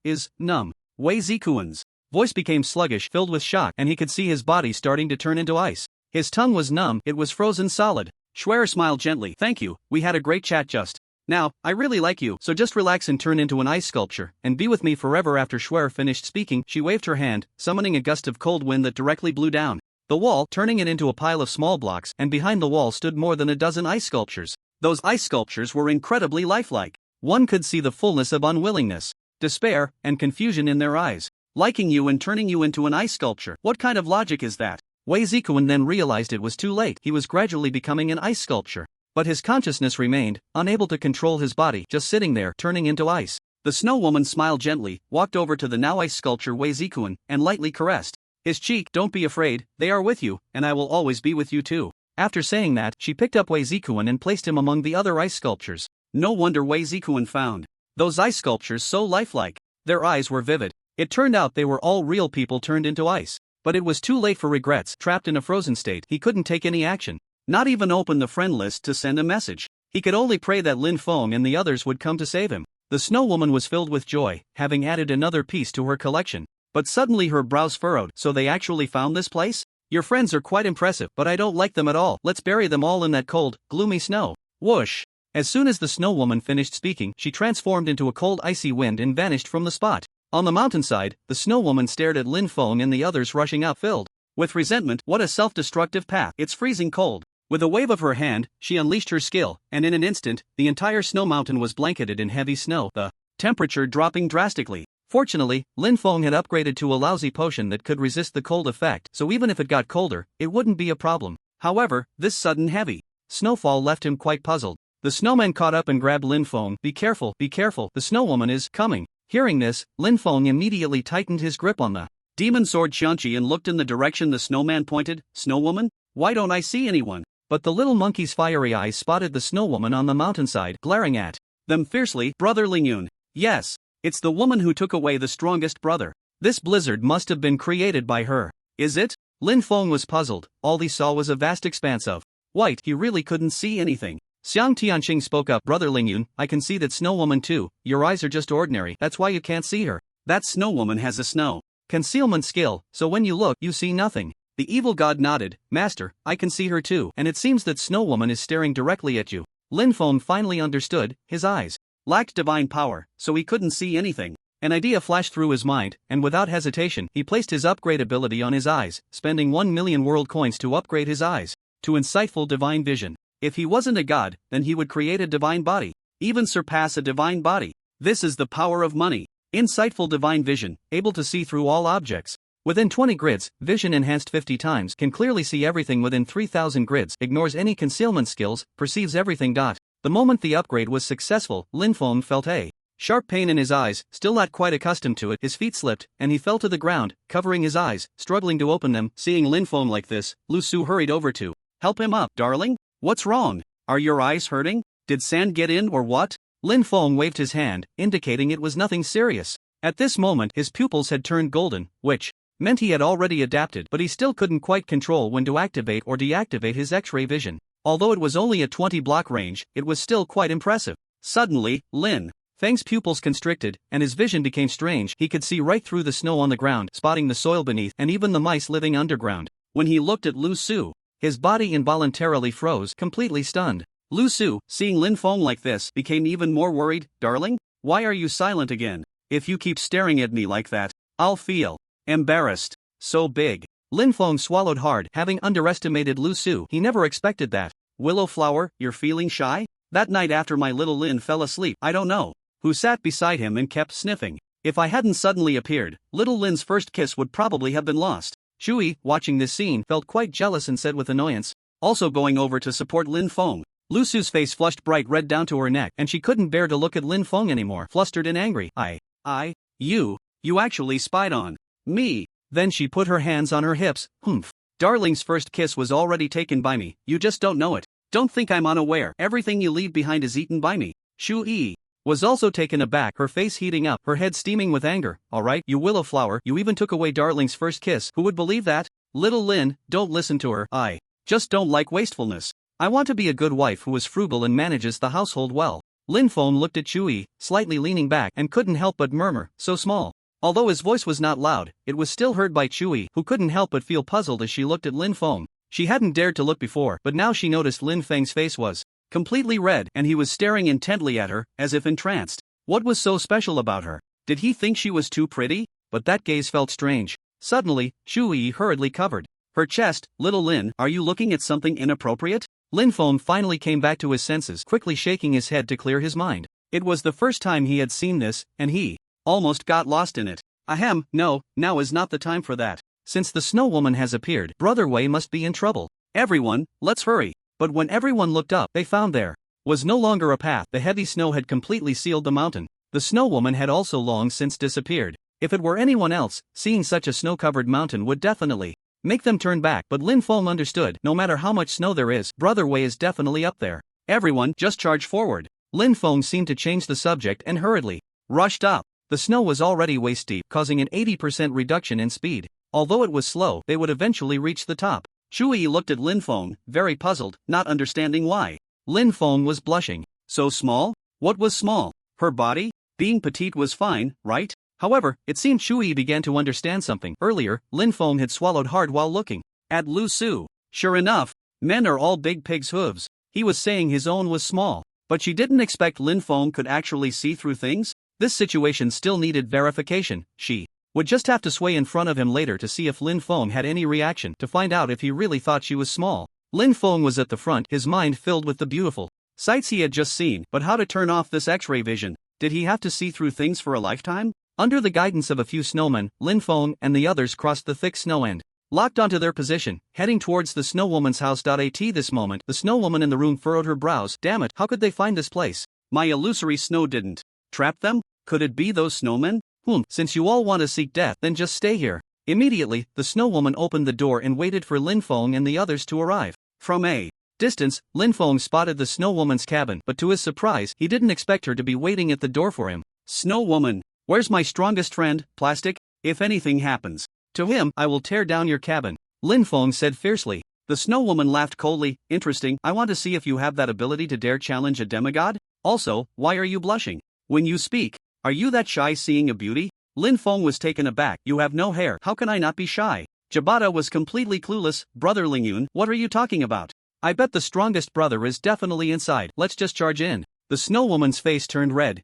is numb. Wei Zikuan's voice became sluggish, filled with shock, and he could see his body starting to turn into ice. His tongue was numb, it was frozen solid. Schwer smiled gently. Thank you, we had a great chat just now. I really like you, so just relax and turn into an ice sculpture, and be with me forever. After Schwer finished speaking, she waved her hand, summoning a gust of cold wind that directly blew down the wall, turning it into a pile of small blocks, and behind the wall stood more than a dozen ice sculptures. Those ice sculptures were incredibly lifelike. One could see the fullness of unwillingness, despair, and confusion in their eyes. Liking you and turning you into an ice sculpture. What kind of logic is that? Wei Zikuan then realized it was too late. He was gradually becoming an ice sculpture. But his consciousness remained, unable to control his body, just sitting there, turning into ice. The snow woman smiled gently, walked over to the now ice sculpture Wei Zikuan, and lightly caressed his cheek. Don't be afraid, they are with you, and I will always be with you too. After saying that, she picked up Wei Zikuan and placed him among the other ice sculptures. No wonder Wei Zikuan found those ice sculptures so lifelike. Their eyes were vivid. It turned out they were all real people turned into ice. But it was too late for regrets. Trapped in a frozen state, he couldn't take any action. Not even open the friend list to send a message. He could only pray that Lin Feng and the others would come to save him. The snow woman was filled with joy, having added another piece to her collection. But suddenly her brows furrowed. So they actually found this place? Your friends are quite impressive, but I don't like them at all. Let's bury them all in that cold, gloomy snow. Whoosh! As soon as the snow woman finished speaking, she transformed into a cold icy wind and vanished from the spot. On the mountainside, the snow woman stared at Lin Feng and the others rushing up, filled with resentment. What a self-destructive path. It's freezing cold. With a wave of her hand, she unleashed her skill, and in an instant, the entire snow mountain was blanketed in heavy snow, the temperature dropping drastically. Fortunately, Lin Feng had upgraded to a lousy potion that could resist the cold effect, so even if it got colder, it wouldn't be a problem. However, this sudden heavy snowfall left him quite puzzled. The snowman caught up and grabbed Lin Feng. Be careful, the snow woman is coming. Hearing this, Lin Feng immediately tightened his grip on the demon sword Qianqi and looked in the direction the snowman pointed. Snow woman? Why don't I see anyone? But the little monkey's fiery eyes spotted the snow woman on the mountainside, glaring at them fiercely. Brother Lingyun. Yes, it's the woman who took away the strongest brother. This blizzard must have been created by her. Is it? Lin Feng was puzzled. All he saw was a vast expanse of white. He really couldn't see anything. Xiang Tianqing spoke up. Brother Lingyun, I can see that snow woman too. Your eyes are just ordinary. That's why you can't see her. That snow woman has a snow concealment skill, so when you look, you see nothing. The evil god nodded. Master, I can see her too, and it seems that Snow Woman is staring directly at you. Lin Feng finally understood. His eyes lacked divine power, so he couldn't see anything. An idea flashed through his mind, and without hesitation, he placed his upgrade ability on his eyes, spending 1 million world coins to upgrade his eyes to insightful divine vision. If he wasn't a god, then he would create a divine body, even surpass a divine body. This is the power of money. Insightful divine vision, able to see through all objects. Within 20 grids, vision enhanced 50 times, can clearly see everything within 3000 grids, ignores any concealment skills, perceives everything. The moment the upgrade was successful, Lin Feng felt a sharp pain in his eyes. Still not quite accustomed to it, his feet slipped, and he fell to the ground, covering his eyes, struggling to open them. Seeing Lin Feng like this, Lu Su hurried over to help him up. Darling? What's wrong? Are your eyes hurting? Did sand get in or what? Lin Feng waved his hand, indicating it was nothing serious. At this moment his pupils had turned golden, which meant he had already adapted, but he still couldn't quite control when to activate or deactivate his X-ray vision. Although it was only a 20-block range, it was still quite impressive. Suddenly, Lin Feng's pupils constricted, and his vision became strange. He could see right through the snow on the ground, spotting the soil beneath and even the mice living underground. When he looked at Lu Su, his body involuntarily froze, completely stunned. Lu Su, seeing Lin Feng like this, became even more worried. Darling? Why are you silent again? If you keep staring at me like that, I'll feel embarrassed. So big. Lin Feng swallowed hard, having underestimated Lu Su. He never expected that. Willow Flower, you're feeling shy? That night after my little Lin fell asleep, I don't know who sat beside him and kept sniffing. If I hadn't suddenly appeared, little Lin's first kiss would probably have been lost. Shui, watching this scene, felt quite jealous and said with annoyance, also going over to support Lin Feng. Lu Su's face flushed bright red down to her neck, and she couldn't bear to look at Lin Feng anymore, flustered and angry. You actually spied on me. Then she put her hands on her hips. Humph. Darling's first kiss was already taken by me, you just don't know it. Don't think I'm unaware. Everything you leave behind is eaten by me. Shui was also taken aback, her face heating up, her head steaming with anger. Alright, you willow flower, you even took away Darling's first kiss. Who would believe that? Little Lin, don't listen to her. I just don't like wastefulness. I want to be a good wife who is frugal and manages the household well. Lin Feng looked at Shui, slightly leaning back, and couldn't help but murmur, so small. Although his voice was not loud, it was still heard by Shui, who couldn't help but feel puzzled as she looked at Lin Feng. She hadn't dared to look before, but now she noticed Lin Feng's face was completely red, and he was staring intently at her, as if entranced. What was so special about her? Did he think she was too pretty? But that gaze felt strange. Suddenly, Shui hurriedly covered her chest. Little Lin, are you looking at something inappropriate? Lin Feng finally came back to his senses, quickly shaking his head to clear his mind. It was the first time he had seen this, and he almost got lost in it. Ahem, no, now is not the time for that. Since the Snow Woman has appeared, Brother Wei must be in trouble. Everyone, let's hurry. But when everyone looked up, they found there was no longer a path. The heavy snow had completely sealed the mountain. The Snow Woman had also long since disappeared. If it were anyone else, seeing such a snow-covered mountain would definitely make them turn back. But Lin Feng understood, no matter how much snow there is, Brother Wei is definitely up there. Everyone, just charge forward. Lin Feng seemed to change the subject and hurriedly rushed up. The snow was already waist-deep, causing an 80% reduction in speed. Although it was slow, they would eventually reach the top. Shui looked at Lin Feng, very puzzled, not understanding why. Lin Feng was blushing. So small? What was small? Her body? Being petite was fine, right? However, it seemed Shui began to understand something. Earlier, Lin Feng had swallowed hard while looking at Lu Su. Sure enough, men are all big pig's hooves. He was saying his own was small. But she didn't expect Lin Feng could actually see through things? This situation still needed verification. She would just have to sway in front of him later to see if Lin Feng had any reaction, to find out if he really thought she was small. Lin Feng was at the front, his mind filled with the beautiful sights he had just seen. But how to turn off this X-ray vision? Did he have to see through things for a lifetime? Under the guidance of a few snowmen, Lin Feng and the others crossed the thick snow and locked onto their position, heading towards the Snow Woman's house. At this moment, the Snow Woman in the room furrowed her brows. Damn it, how could they find this place? My illusory snow didn't trap them? Could it be those snowmen? Since you all want to seek death, then just stay here. Immediately, the Snow Woman opened the door and waited for Lin Feng and the others to arrive. From a distance, Lin Feng spotted the Snow Woman's cabin, but to his surprise, he didn't expect her to be waiting at the door for him. Snow Woman, where's my strongest friend, Plastic? If anything happens to him, I will tear down your cabin, Lin Feng said fiercely. The Snow Woman laughed coldly. Interesting, I want to see if you have that ability to dare challenge a demigod. Also, why are you blushing when you speak? Are you that shy seeing a beauty? Lin Feng was taken aback. You have no hair. How can I not be shy? Jabata was completely clueless. Brother Lingyun, what are you talking about? I bet the strongest brother is definitely inside. Let's just charge in. The Snow Woman's face turned red.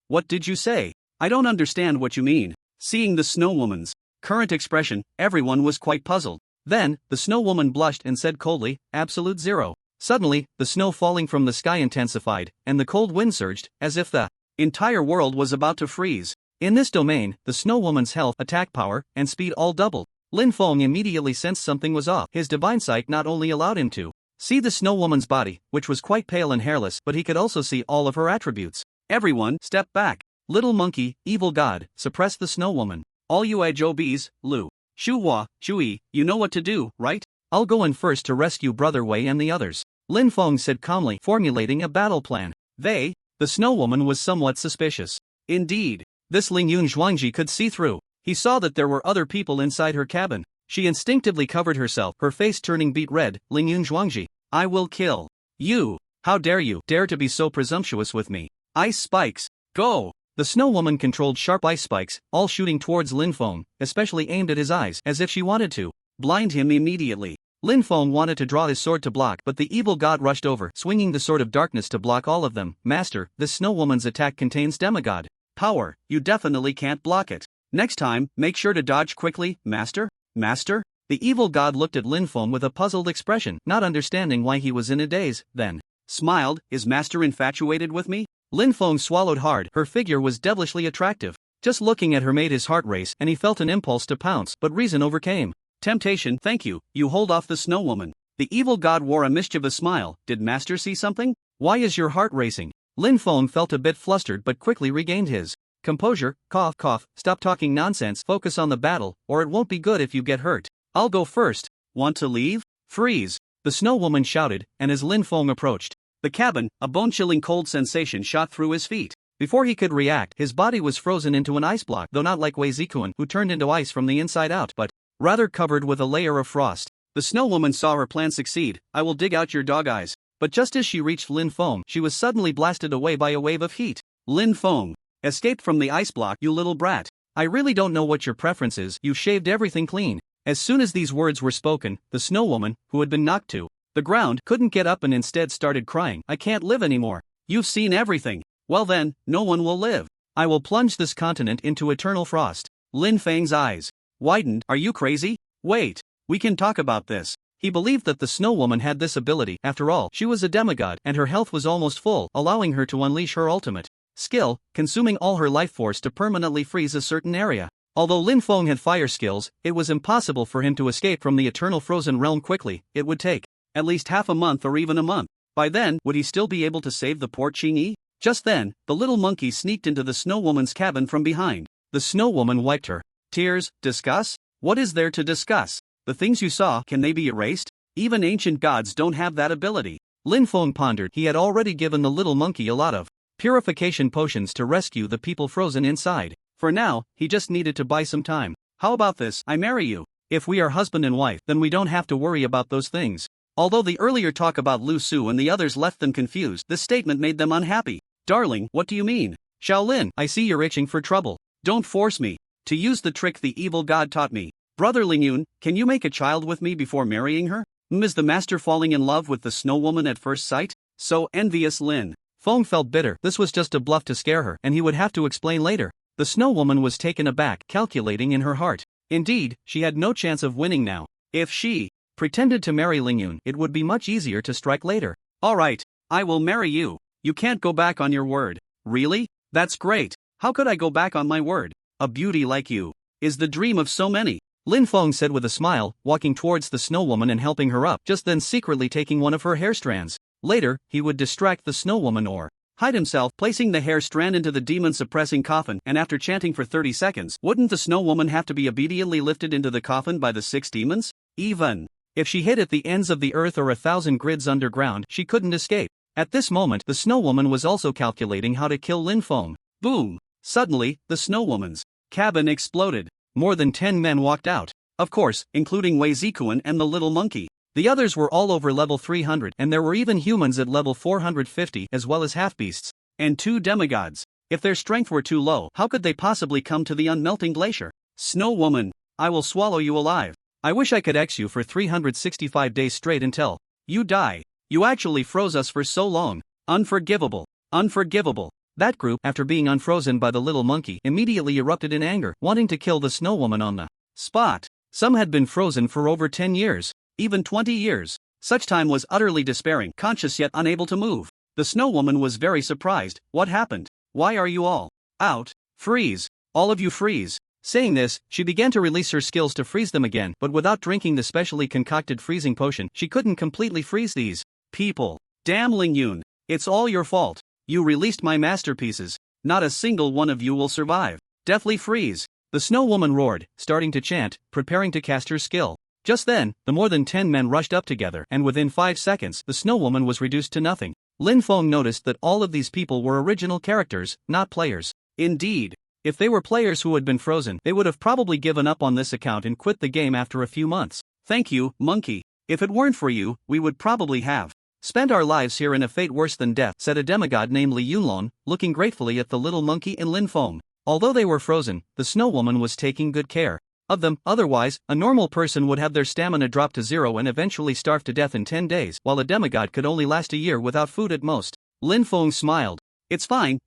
What did you say? I don't understand what you mean. Seeing the Snow Woman's current expression, everyone was quite puzzled. Then, the Snow Woman blushed and said coldly, absolute zero. Suddenly, the snow falling from the sky intensified, and the cold wind surged, as if the entire world was about to freeze. In this domain, the Snow Woman's health, attack power, and speed all doubled. Lin Feng immediately sensed something was off. His divine sight not only allowed him to see the Snow Woman's body, which was quite pale and hairless, but he could also see all of her attributes. Everyone, step back. Little monkey, evil god, suppress the Snow Woman. All you Ajobis, Lu Shuhua, Shui, you know what to do, right? I'll go in first to rescue Brother Wei and the others, Lin Feng said calmly, formulating a battle plan. The Snow Woman was somewhat suspicious. Indeed, this Lingyun Zhuangji could see through. He saw that there were other people inside her cabin. She instinctively covered herself, her face turning beet red. Lingyun Zhuangji, I will kill you. How dare you dare to be so presumptuous with me? Ice spikes, go! The snow woman controlled sharp ice spikes, all shooting towards Lin Feng, especially aimed at his eyes, as if she wanted to blind him immediately. Lin Feng wanted to draw his sword to block, but the evil god rushed over, swinging the sword of darkness to block all of them. Master, this snow woman's attack contains demigod power. You definitely can't block it. Next time, make sure to dodge quickly, Master. Master? The evil god looked at Lin Feng with a puzzled expression, not understanding why he was in a daze, then smiled. Is Master infatuated with me? Lin Feng swallowed hard. Her figure was devilishly attractive. Just looking at her made his heart race, and he felt an impulse to pounce, but reason overcame temptation. Thank you, you hold off the snow woman. The evil god wore a mischievous smile. Did Master see something? Why is your heart racing? Lin Feng felt a bit flustered but quickly regained his composure. Cough, cough, stop talking nonsense, focus on the battle, or it won't be good if you get hurt. I'll go first. Want to leave? Freeze! The snow woman shouted, and as Lin Feng approached the cabin, a bone-chilling cold sensation shot through his feet. Before he could react, his body was frozen into an ice block, though not like Wei Zikuan, who turned into ice from the inside out, but rather covered with a layer of frost. The snow woman saw her plan succeed. I will dig out your dog eyes. But just as she reached Lin Feng, she was suddenly blasted away by a wave of heat. Lin Feng escaped from the ice block, you little brat. I really don't know what your preference is, you shaved everything clean. As soon as these words were spoken, the snow woman, who had been knocked to the ground, couldn't get up and instead started crying. I can't live anymore. You've seen everything. Well then, no one will live. I will plunge this continent into eternal frost. Lin Feng's eyes widened. Are you crazy? Wait, we can talk about this. He believed that the snow woman had this ability. After all, she was a demigod, and her health was almost full, allowing her to unleash her ultimate skill, consuming all her life force to permanently freeze a certain area. Although Lin Feng had fire skills, it was impossible for him to escape from the eternal frozen realm quickly. It would take at least half a month or even a month. By then, would he still be able to save the poor Qingyi? Just then, the little monkey sneaked into the snow woman's cabin from behind. The snow woman wiped her tears. Discuss? What is there to discuss? The things you saw, can they be erased? Even ancient gods don't have that ability. Lin Feng pondered. He had already given the little monkey a lot of purification potions to rescue the people frozen inside. For now, he just needed to buy some time. How about this? I marry you. If we are husband and wife, then we don't have to worry about those things. Although the earlier talk about Lu Su and the others left them confused, this statement made them unhappy. Darling, what do you mean? Shaolin, I see you're itching for trouble. Don't force me to use the trick the evil god taught me. Brother Lingyun, can you make a child with me before marrying her? Is the master falling in love with the snow woman at first sight? So envious. Lin Feng felt bitter. This was just a bluff to scare her, and he would have to explain later. The snow woman was taken aback, calculating in her heart. Indeed, she had no chance of winning now. If she pretended to marry Lingyun, it would be much easier to strike later. Alright, I will marry you. You can't go back on your word. Really? That's great. How could I go back on my word? A beauty like you is the dream of so many. Lin Feng said with a smile, walking towards the snow woman and helping her up, just then secretly taking one of her hair strands. Later, he would distract the snow woman or hide himself, placing the hair strand into the demon-suppressing coffin, and after chanting for 30 seconds, wouldn't the snow woman have to be obediently lifted into the coffin by the 6 demons? Even if she hid at the ends of the earth or 1,000 grids underground, she couldn't escape. At this moment, the snow woman was also calculating how to kill Lin Feng. Boom! Suddenly, the snow woman's cabin exploded. More than 10 men walked out. Of course, including Wei Zikuan and the little monkey. The others were all over level 300, and there were even humans at level 450, as well as half-beasts. And 2 demigods. If their strength were too low, how could they possibly come to the unmelting glacier? Snow woman, I will swallow you alive. I wish I could X you for 365 days straight until you die. You actually froze us for so long. Unforgivable. Unforgivable. That group, after being unfrozen by the little monkey, immediately erupted in anger, wanting to kill the snow woman on the spot. Some had been frozen for over 10 years. Even 20 years. Such time was utterly despairing, conscious yet unable to move. The snow woman was very surprised. What happened? Why are you all out? Freeze. All of you freeze. Saying this, she began to release her skills to freeze them again, but without drinking the specially concocted freezing potion, she couldn't completely freeze these people. Damn Lingyun. It's all your fault. You released my masterpieces. Not a single one of you will survive. Deathly freeze. The snow woman roared, starting to chant, preparing to cast her skill. Just then, the more than 10 men rushed up together, and within 5 seconds, the snow woman was reduced to nothing. Lin Feng noticed that all of these people were original characters, not players. Indeed, if they were players who had been frozen, they would have probably given up on this account and quit the game after a few months. Thank you, monkey. If it weren't for you, we would probably have spent our lives here in a fate worse than death, said a demigod named Li Yunlong, looking gratefully at the little monkey and Lin Feng. Although they were frozen, the snow woman was taking good care of them, otherwise, a normal person would have their stamina drop to zero and eventually starve to death in 10 days, while a demigod could only last a year without food at most. Lin Feng smiled. It's fine,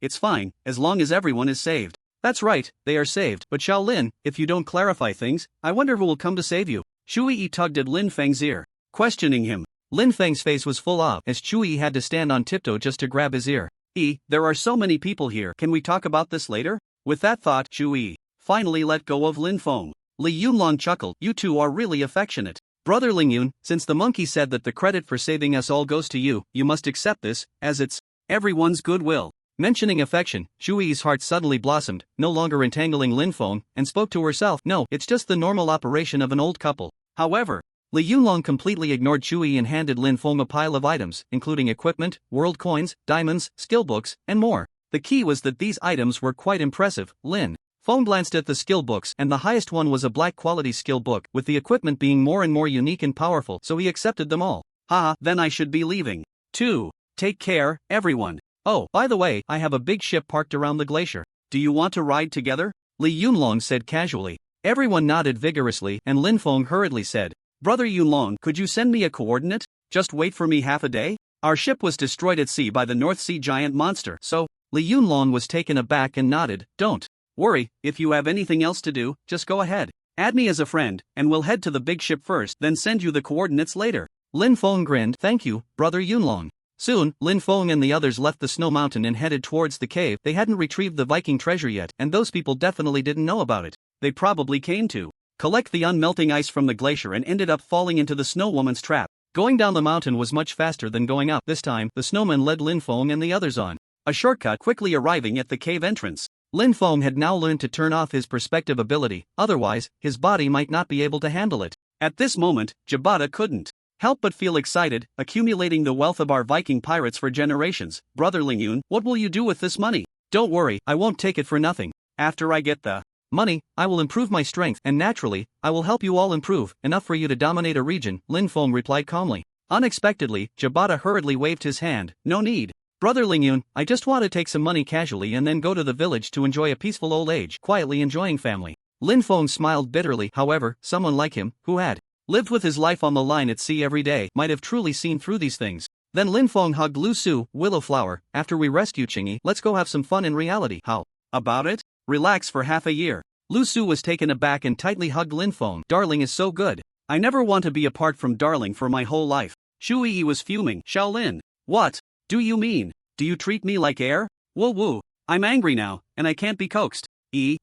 as long as everyone is saved. That's right, they are saved, but Xiao Lin, if you don't clarify things, I wonder who will come to save you. Shui Yi tugged at Lin Feng's ear, questioning him. Lin Feng's face was full of, as Shui Yi had to stand on tiptoe just to grab his ear. There are so many people here, can we talk about this later? With that thought, Shui Yi finally let go of Lin Feng. Li Yunlong chuckled, you two are really affectionate. Brother Ling Yun, since the monkey said that the credit for saving us all goes to you, you must accept this, as it's everyone's goodwill. Mentioning affection, Shui's heart suddenly blossomed, no longer entangling Lin Feng, and spoke to herself, no, it's just the normal operation of an old couple. However, Li Yunlong completely ignored Shui and handed Lin Feng a pile of items, including equipment, world coins, diamonds, skill books, and more. The key was that these items were quite impressive. Lin Feng glanced at the skill books, and the highest one was a black quality skill book, with the equipment being more and more unique and powerful, so he accepted them all. Haha, then I should be leaving. 2. Take care, everyone. Oh, by the way, I have a big ship parked around the glacier. Do you want to ride together? Li Yunlong said casually. Everyone nodded vigorously, and Lin Feng hurriedly said, Brother Yunlong, could you send me a coordinate? Just wait for me half a day? Our ship was destroyed at sea by the North Sea giant monster, so Li Yunlong was taken aback and nodded. Don't worry, if you have anything else to do, just go ahead. Add me as a friend, and we'll head to the big ship first, then send you the coordinates later. Lin Feng grinned. Thank you, Brother Yunlong. Soon, Lin Feng and the others left the snow mountain and headed towards the cave. They hadn't retrieved the Viking treasure yet, and those people definitely didn't know about it. They probably came to collect the unmelting ice from the glacier and ended up falling into the snow woman's trap. Going down the mountain was much faster than going up. This time, the snowman led Lin Feng and the others on a shortcut, quickly arriving at the cave entrance. Lin Feng had now learned to turn off his perspective ability, otherwise, his body might not be able to handle it. At this moment, Jabata couldn't help but feel excited, accumulating the wealth of our Viking pirates for generations. Brother Ling Yun, what will you do with this money? Don't worry, I won't take it for nothing. After I get the money, I will improve my strength, and naturally, I will help you all improve, enough for you to dominate a region, Lin Feng replied calmly. Unexpectedly, Jabata hurriedly waved his hand. No need. Brother Ling Yun, I just want to take some money casually and then go to the village to enjoy a peaceful old age, quietly enjoying family. Lin Feng smiled bitterly. However, someone like him, who had lived with his life on the line at sea every day, might have truly seen through these things. Then Lin Feng hugged Lu Su, Willowflower. After we rescue Qingyi, let's go have some fun in reality. How about it? Relax for half a year. Lu Su was taken aback and tightly hugged Lin Feng. Darling is so good. I never want to be apart from Darling for my whole life. Shui Yi was fuming. Shaolin. What do you mean? Do you treat me like air? Woo woo. I'm angry now, and I can't be coaxed.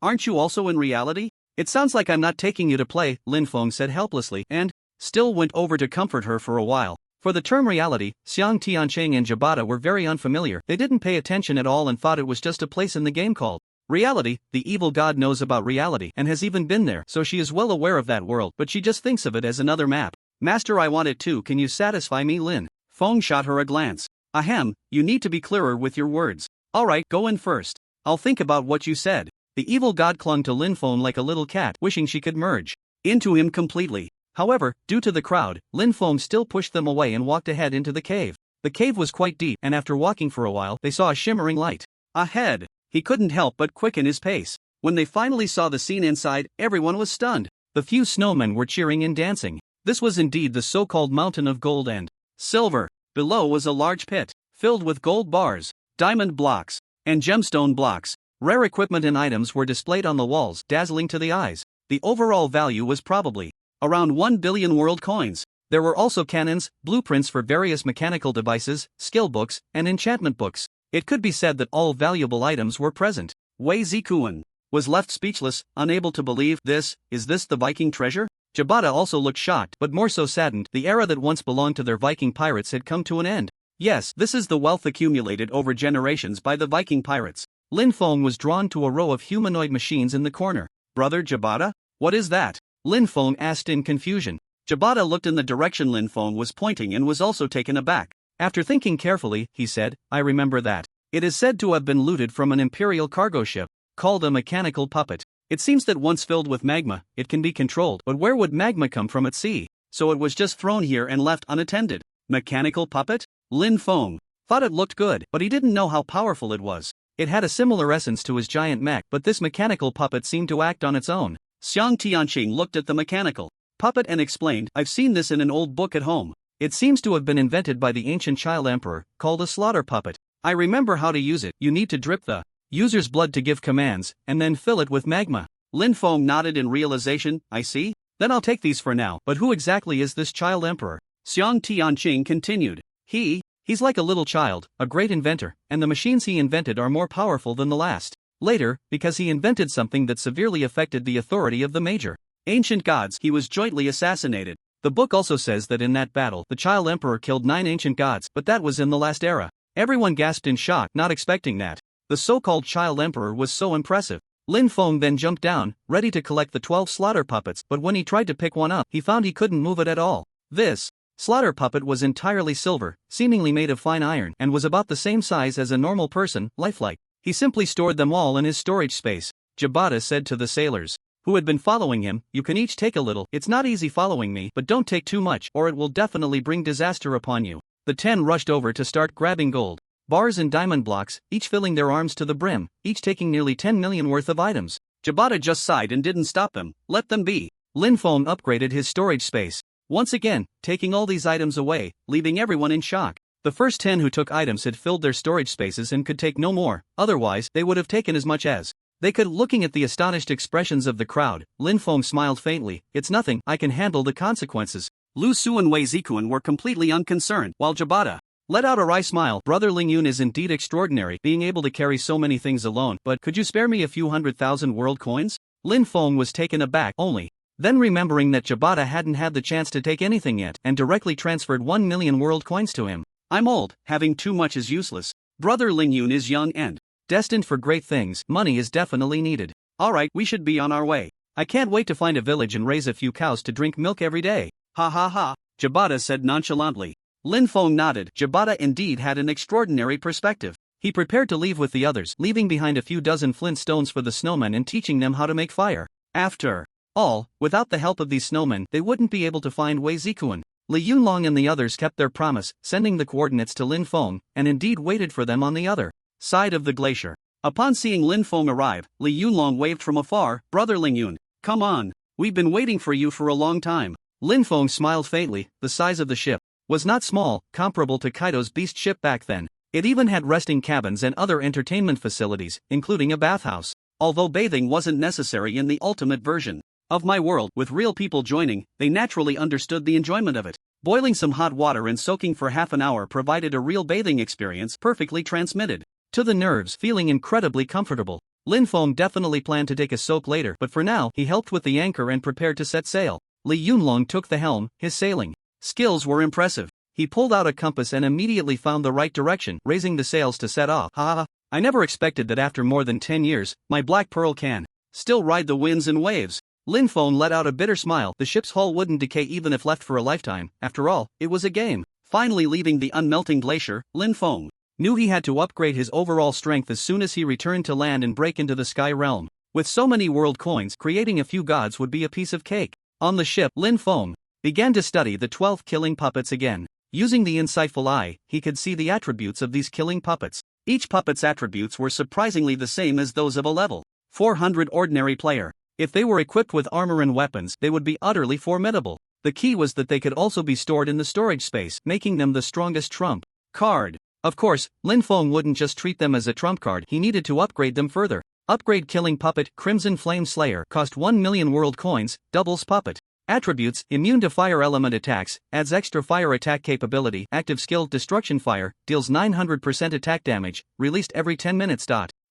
Aren't you also in reality? It sounds like I'm not taking you to play, Lin Feng said helplessly, and still went over to comfort her for a while. For the term reality, Xiang Tiancheng and Jabata were very unfamiliar. They didn't pay attention at all and thought it was just a place in the game called reality. The evil god knows about reality and has even been there, so she is well aware of that world, but she just thinks of it as another map. Master, I want it too. Can you satisfy me? Lin Feng shot her a glance. Ahem, you need to be clearer with your words. Alright, go in first. I'll think about what you said. The evil god clung to Lin Feng like a little cat, wishing she could merge into him completely. However, due to the crowd, Lin Feng still pushed them away and walked ahead into the cave. The cave was quite deep, and after walking for a while, they saw a shimmering light ahead. He couldn't help but quicken his pace. When they finally saw the scene inside, everyone was stunned. The few snowmen were cheering and dancing. This was indeed the so-called mountain of gold and silver. Below was a large pit, filled with gold bars, diamond blocks, and gemstone blocks. Rare equipment and items were displayed on the walls, dazzling to the eyes. The overall value was probably around 1 billion world coins. There were also cannons, blueprints for various mechanical devices, skill books, and enchantment books. It could be said that all valuable items were present. Wei Zikuan was left speechless, unable to believe this. Is this the Viking treasure? Jabata also looked shocked, but more so saddened. The era that once belonged to their Viking pirates had come to an end. Yes, this is the wealth accumulated over generations by the Viking pirates. Lin Feng was drawn to a row of humanoid machines in the corner. Brother Jabata? What is that? Lin Feng asked in confusion. Jabata looked in the direction Lin Feng was pointing and was also taken aback. After thinking carefully, he said, I remember that. It is said to have been looted from an imperial cargo ship, called a mechanical puppet. It seems that once filled with magma, it can be controlled, but where would magma come from at sea? so it was just thrown here and left unattended. Mechanical puppet? Lin Feng thought it looked good, but he didn't know how powerful it was. It had a similar essence to his giant mech, but this mechanical puppet seemed to act on its own. Xiang Tianqing looked at the mechanical puppet and explained, "I've seen this in an old book at home. It seems to have been invented by the ancient child emperor, called a slaughter puppet. I remember how to use it. You need to drip the user's blood to give commands, and then fill it with magma." Lin Feng nodded in realization. "I see. Then I'll take these for now." "But who exactly is this child emperor?" Xiang Tianqing continued. He's like a little child, a great inventor, and the machines he invented are more powerful than the last. Later, because he invented something that severely affected the authority of the major ancient gods, he was jointly assassinated. The book also says that in that battle, the child emperor killed 9 ancient gods, but that was in the last era. Everyone gasped in shock, not expecting that. The so-called child emperor was so impressive. Lin Feng then jumped down, ready to collect the 12 slaughter puppets, but when he tried to pick one up, he found he couldn't move it at all. This slaughter puppet was entirely silver, seemingly made of fine iron, and was about the same size as a normal person, lifelike. He simply stored them all in his storage space. Jabata said to the sailors who had been following him, "You can each take a little. It's not easy following me, but don't take too much, or it will definitely bring disaster upon you." The 10 rushed over to start grabbing gold bars and diamond blocks, each filling their arms to the brim, each taking nearly 10 million worth of items. Jabata just sighed and didn't stop them. Let them be. Lin Feng upgraded his storage space, once again, taking all these items away, leaving everyone in shock. The first 10 who took items had filled their storage spaces and could take no more, otherwise, they would have taken as much as they could. Looking at the astonished expressions of the crowd, Lin Feng smiled faintly. "It's nothing, I can handle the consequences." Lu Su and Wei Zikun were completely unconcerned, while Jabata let out a wry smile. "Brother Ling Yun is indeed extraordinary, being able to carry so many things alone, but could you spare me a few 100,000 world coins?" Lin Feng was taken aback, only then remembering that Jabata hadn't had the chance to take anything yet, and directly transferred 1 million world coins to him. "I'm old, having too much is useless. Brother Ling Yun is young and destined for great things. Money is definitely needed. Alright, we should be on our way. I can't wait to find a village and raise a few cows to drink milk every day." "Ha ha ha," Jabata said nonchalantly. Lin Feng nodded. Jabata indeed had an extraordinary perspective. He prepared to leave with the others, leaving behind a few dozen flint stones for the snowmen and teaching them how to make fire. After all, without the help of these snowmen, they wouldn't be able to find Wei Zikun. Li Yunlong and the others kept their promise, sending the coordinates to Lin Feng, and indeed waited for them on the other side of the glacier. Upon seeing Lin Feng arrive, Li Yunlong waved from afar. "Brother Ling Yun, come on. We've been waiting for you for a long time." Lin Feng smiled faintly. The size of the ship was not small, comparable to Kaido's beast ship back then. It even had resting cabins and other entertainment facilities, including a bathhouse. Although bathing wasn't necessary in the ultimate version of My World, with real people joining, they naturally understood the enjoyment of it. Boiling some hot water and soaking for half an hour provided a real bathing experience, perfectly transmitted to the nerves, feeling incredibly comfortable. Lin Feng definitely planned to take a soak later, but for now, he helped with the anchor and prepared to set sail. Li Yunlong took the helm. His sailing skills were impressive. He pulled out a compass and immediately found the right direction, raising the sails to set off. "Ha! I never expected that after more than 10 years, my Black Pearl can still ride the winds and waves." Lin Feng let out a bitter smile. The ship's hull wouldn't decay even if left for a lifetime. After all, it was a game. Finally leaving the unmelting glacier, Lin Feng knew he had to upgrade his overall strength as soon as he returned to land and break into the sky realm. With so many world coins, creating a few gods would be a piece of cake. On the ship, Lin Feng began to study the 12 killing puppets again. Using the insightful eye, he could see the attributes of these killing puppets. Each puppet's attributes were surprisingly the same as those of a level 400 ordinary player. If they were equipped with armor and weapons, they would be utterly formidable. The key was that they could also be stored in the storage space, making them the strongest trump card. Of course, Lin Feng wouldn't just treat them as a trump card, he needed to upgrade them further. Upgrade Killing Puppet Crimson Flame Slayer cost 1 million world coins, doubles puppet attributes, immune to fire element attacks, adds extra fire attack capability, active skill Destruction Fire, deals 900% attack damage, released every 10 minutes.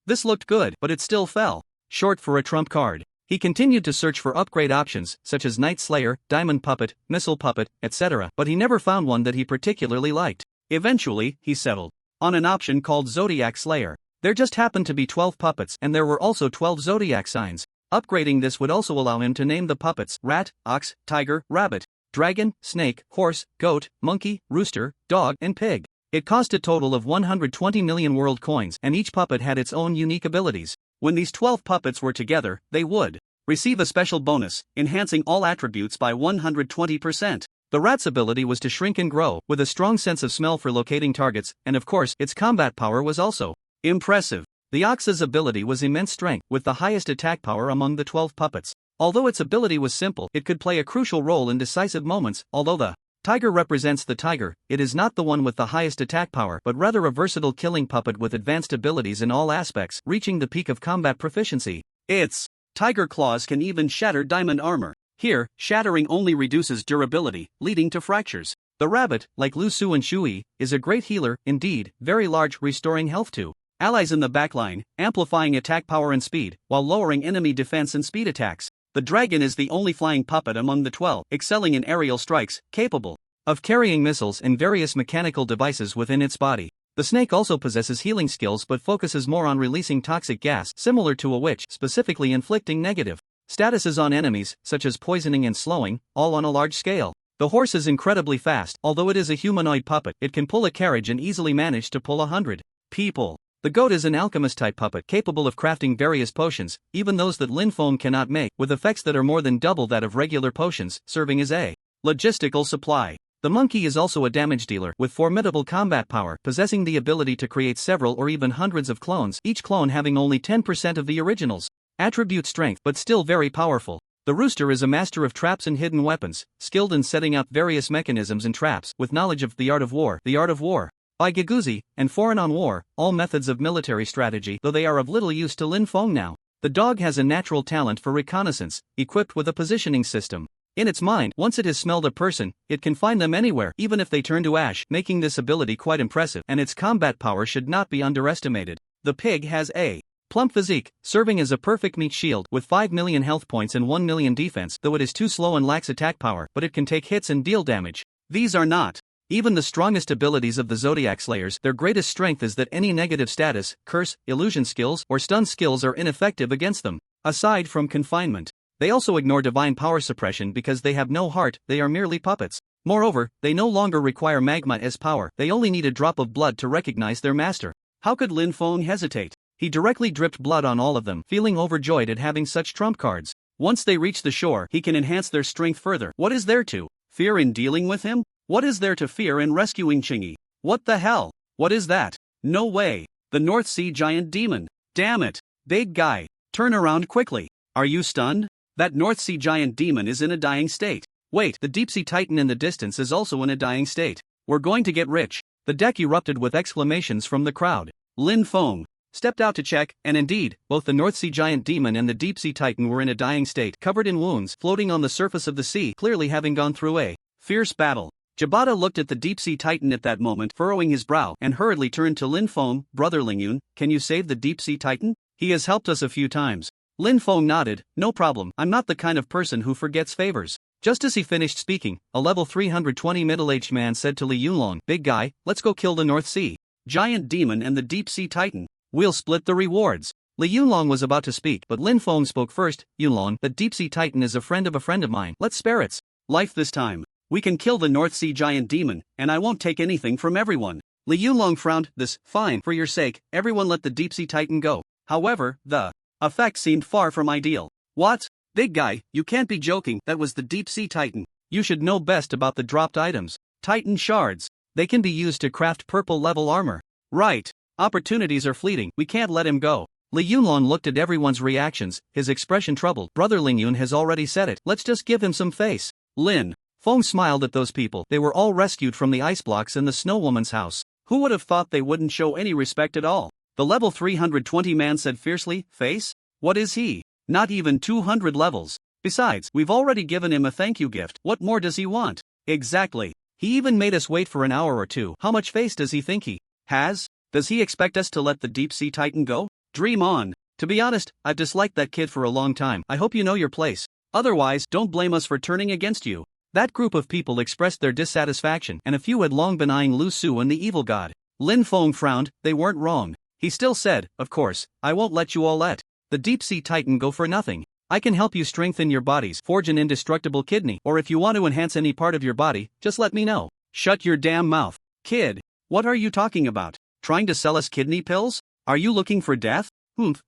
This looked good, but it still fell short for a trump card. He continued to search for upgrade options, such as Night Slayer, Diamond Puppet, Missile Puppet, etc., but he never found one that he particularly liked. Eventually, he settled on an option called Zodiac Slayer. There just happened to be 12 puppets, and there were also 12 zodiac signs. Upgrading this would also allow him to name the puppets rat, ox, tiger, rabbit, dragon, snake, horse, goat, monkey, rooster, dog, and pig. It cost a total of 120 million world coins, and each puppet had its own unique abilities. When these 12 puppets were together, they would receive a special bonus, enhancing all attributes by 120%. The rat's ability was to shrink and grow, with a strong sense of smell for locating targets, and of course, its combat power was also impressive. The ox's ability was immense strength, with the highest attack power among the 12 puppets. Although its ability was simple, it could play a crucial role in decisive moments. Although the tiger represents the tiger, it is not the one with the highest attack power, but rather a versatile killing puppet with advanced abilities in all aspects, reaching the peak of combat proficiency. Its tiger claws can even shatter diamond armor. Here, shattering only reduces durability, leading to fractures. The rabbit, like Lu Su and Shui, is a great healer, indeed, very large, restoring health to allies in the backline, amplifying attack power and speed, while lowering enemy defense and speed attacks. The dragon is the only flying puppet among the 12, excelling in aerial strikes, capable of carrying missiles and various mechanical devices within its body. The snake also possesses healing skills but focuses more on releasing toxic gas, similar to a witch, specifically inflicting negative statuses on enemies, such as poisoning and slowing, all on a large scale. The horse is incredibly fast. Although it is a humanoid puppet, it can pull a carriage and easily manage to pull 100 people. The goat is an alchemist-type puppet capable of crafting various potions, even those that Lin Feng cannot make, with effects that are more than double that of regular potions, serving as a logistical supply. The monkey is also a damage dealer, with formidable combat power, possessing the ability to create several or even hundreds of clones, each clone having only 10% of the original's attribute strength, but still very powerful. The rooster is a master of traps and hidden weapons, skilled in setting up various mechanisms and traps, with knowledge of the art of war. The art of war by Giguzi, and foreign on war, all methods of military strategy, though they are of little use to Lin Feng now. The dog has a natural talent for reconnaissance, equipped with a positioning system. In its mind, once it has smelled a person, it can find them anywhere, even if they turn to ash, making this ability quite impressive, and its combat power should not be underestimated. The pig has a plump physique, serving as a perfect meat shield, with 5 million health points and 1 million defense, though it is too slow and lacks attack power, but it can take hits and deal damage. These are not even the strongest abilities of the Zodiac Slayers. Their greatest strength is that any negative status, curse, illusion skills, or stun skills are ineffective against them. Aside from confinement, they also ignore divine power suppression because they have no heart, they are merely puppets. Moreover, they no longer require magma as power, they only need a drop of blood to recognize their master. How could Lin Feng hesitate? He directly dripped blood on all of them, feeling overjoyed at having such trump cards. Once they reach the shore, he can enhance their strength further. What is there to fear in dealing with him? What is there to fear in rescuing Chingy? What the hell? What is that? No way. The North Sea Giant Demon. Damn it. Big guy. Turn around quickly. Are you stunned? That North Sea Giant Demon is in a dying state. Wait, the Deep Sea Titan in the distance is also in a dying state. We're going to get rich. The deck erupted with exclamations from the crowd. Lin Feng stepped out to check, and indeed, both the North Sea Giant Demon and the Deep Sea Titan were in a dying state, covered in wounds, floating on the surface of the sea, clearly having gone through a fierce battle. Jabata looked at the Deep Sea Titan at that moment, furrowing his brow, and hurriedly turned to Lin Feng. Brother Lingyun, can you save the Deep Sea Titan? He has helped us a few times. Lin Feng nodded. No problem, I'm not the kind of person who forgets favors. Just as he finished speaking, a level 320 middle-aged man said to Li Yunlong, Big guy, let's go kill the North Sea Giant Demon and the Deep Sea Titan. We'll split the rewards. Li Yunlong was about to speak, but Lin Feng spoke first. Yunlong, the Deep Sea Titan is a friend of mine. Let's spare its life this time. We can kill the North Sea Giant Demon, and I won't take anything from everyone. Li Yunlong frowned. This, fine, for your sake, everyone let the Deep Sea Titan go. However, the effect seemed far from ideal. What? Big guy, you can't be joking, that was the Deep Sea Titan. You should know best about the dropped items. Titan shards. They can be used to craft purple level armor. Right. Opportunities are fleeting, we can't let him go. Li Yunlong looked at everyone's reactions, his expression troubled. Brother Lingyun has already said it, let's just give him some face. Lin Feng smiled at those people. They were all rescued from the ice blocks in the Snow Woman's house. Who would have thought they wouldn't show any respect at all? The level 320 man said fiercely, face? What is he? Not even 200 levels. Besides, we've already given him a thank you gift. What more does he want? Exactly. He even made us wait for an hour or two. How much face does he think he has? Does he expect us to let the Deep Sea Titan go? Dream on. To be honest, I've disliked that kid for a long time. I hope you know your place. Otherwise, don't blame us for turning against you. That group of people expressed their dissatisfaction, and a few had long been eyeing Lu Su and the evil god. Lin Feng frowned. They weren't wrong. He still said, of course, I won't let you all let the Deep Sea Titan go for nothing. I can help you strengthen your bodies, forge an indestructible kidney, or if you want to enhance any part of your body, just let me know. Shut your damn mouth. Kid, what are you talking about? Trying to sell us kidney pills? Are you looking for death?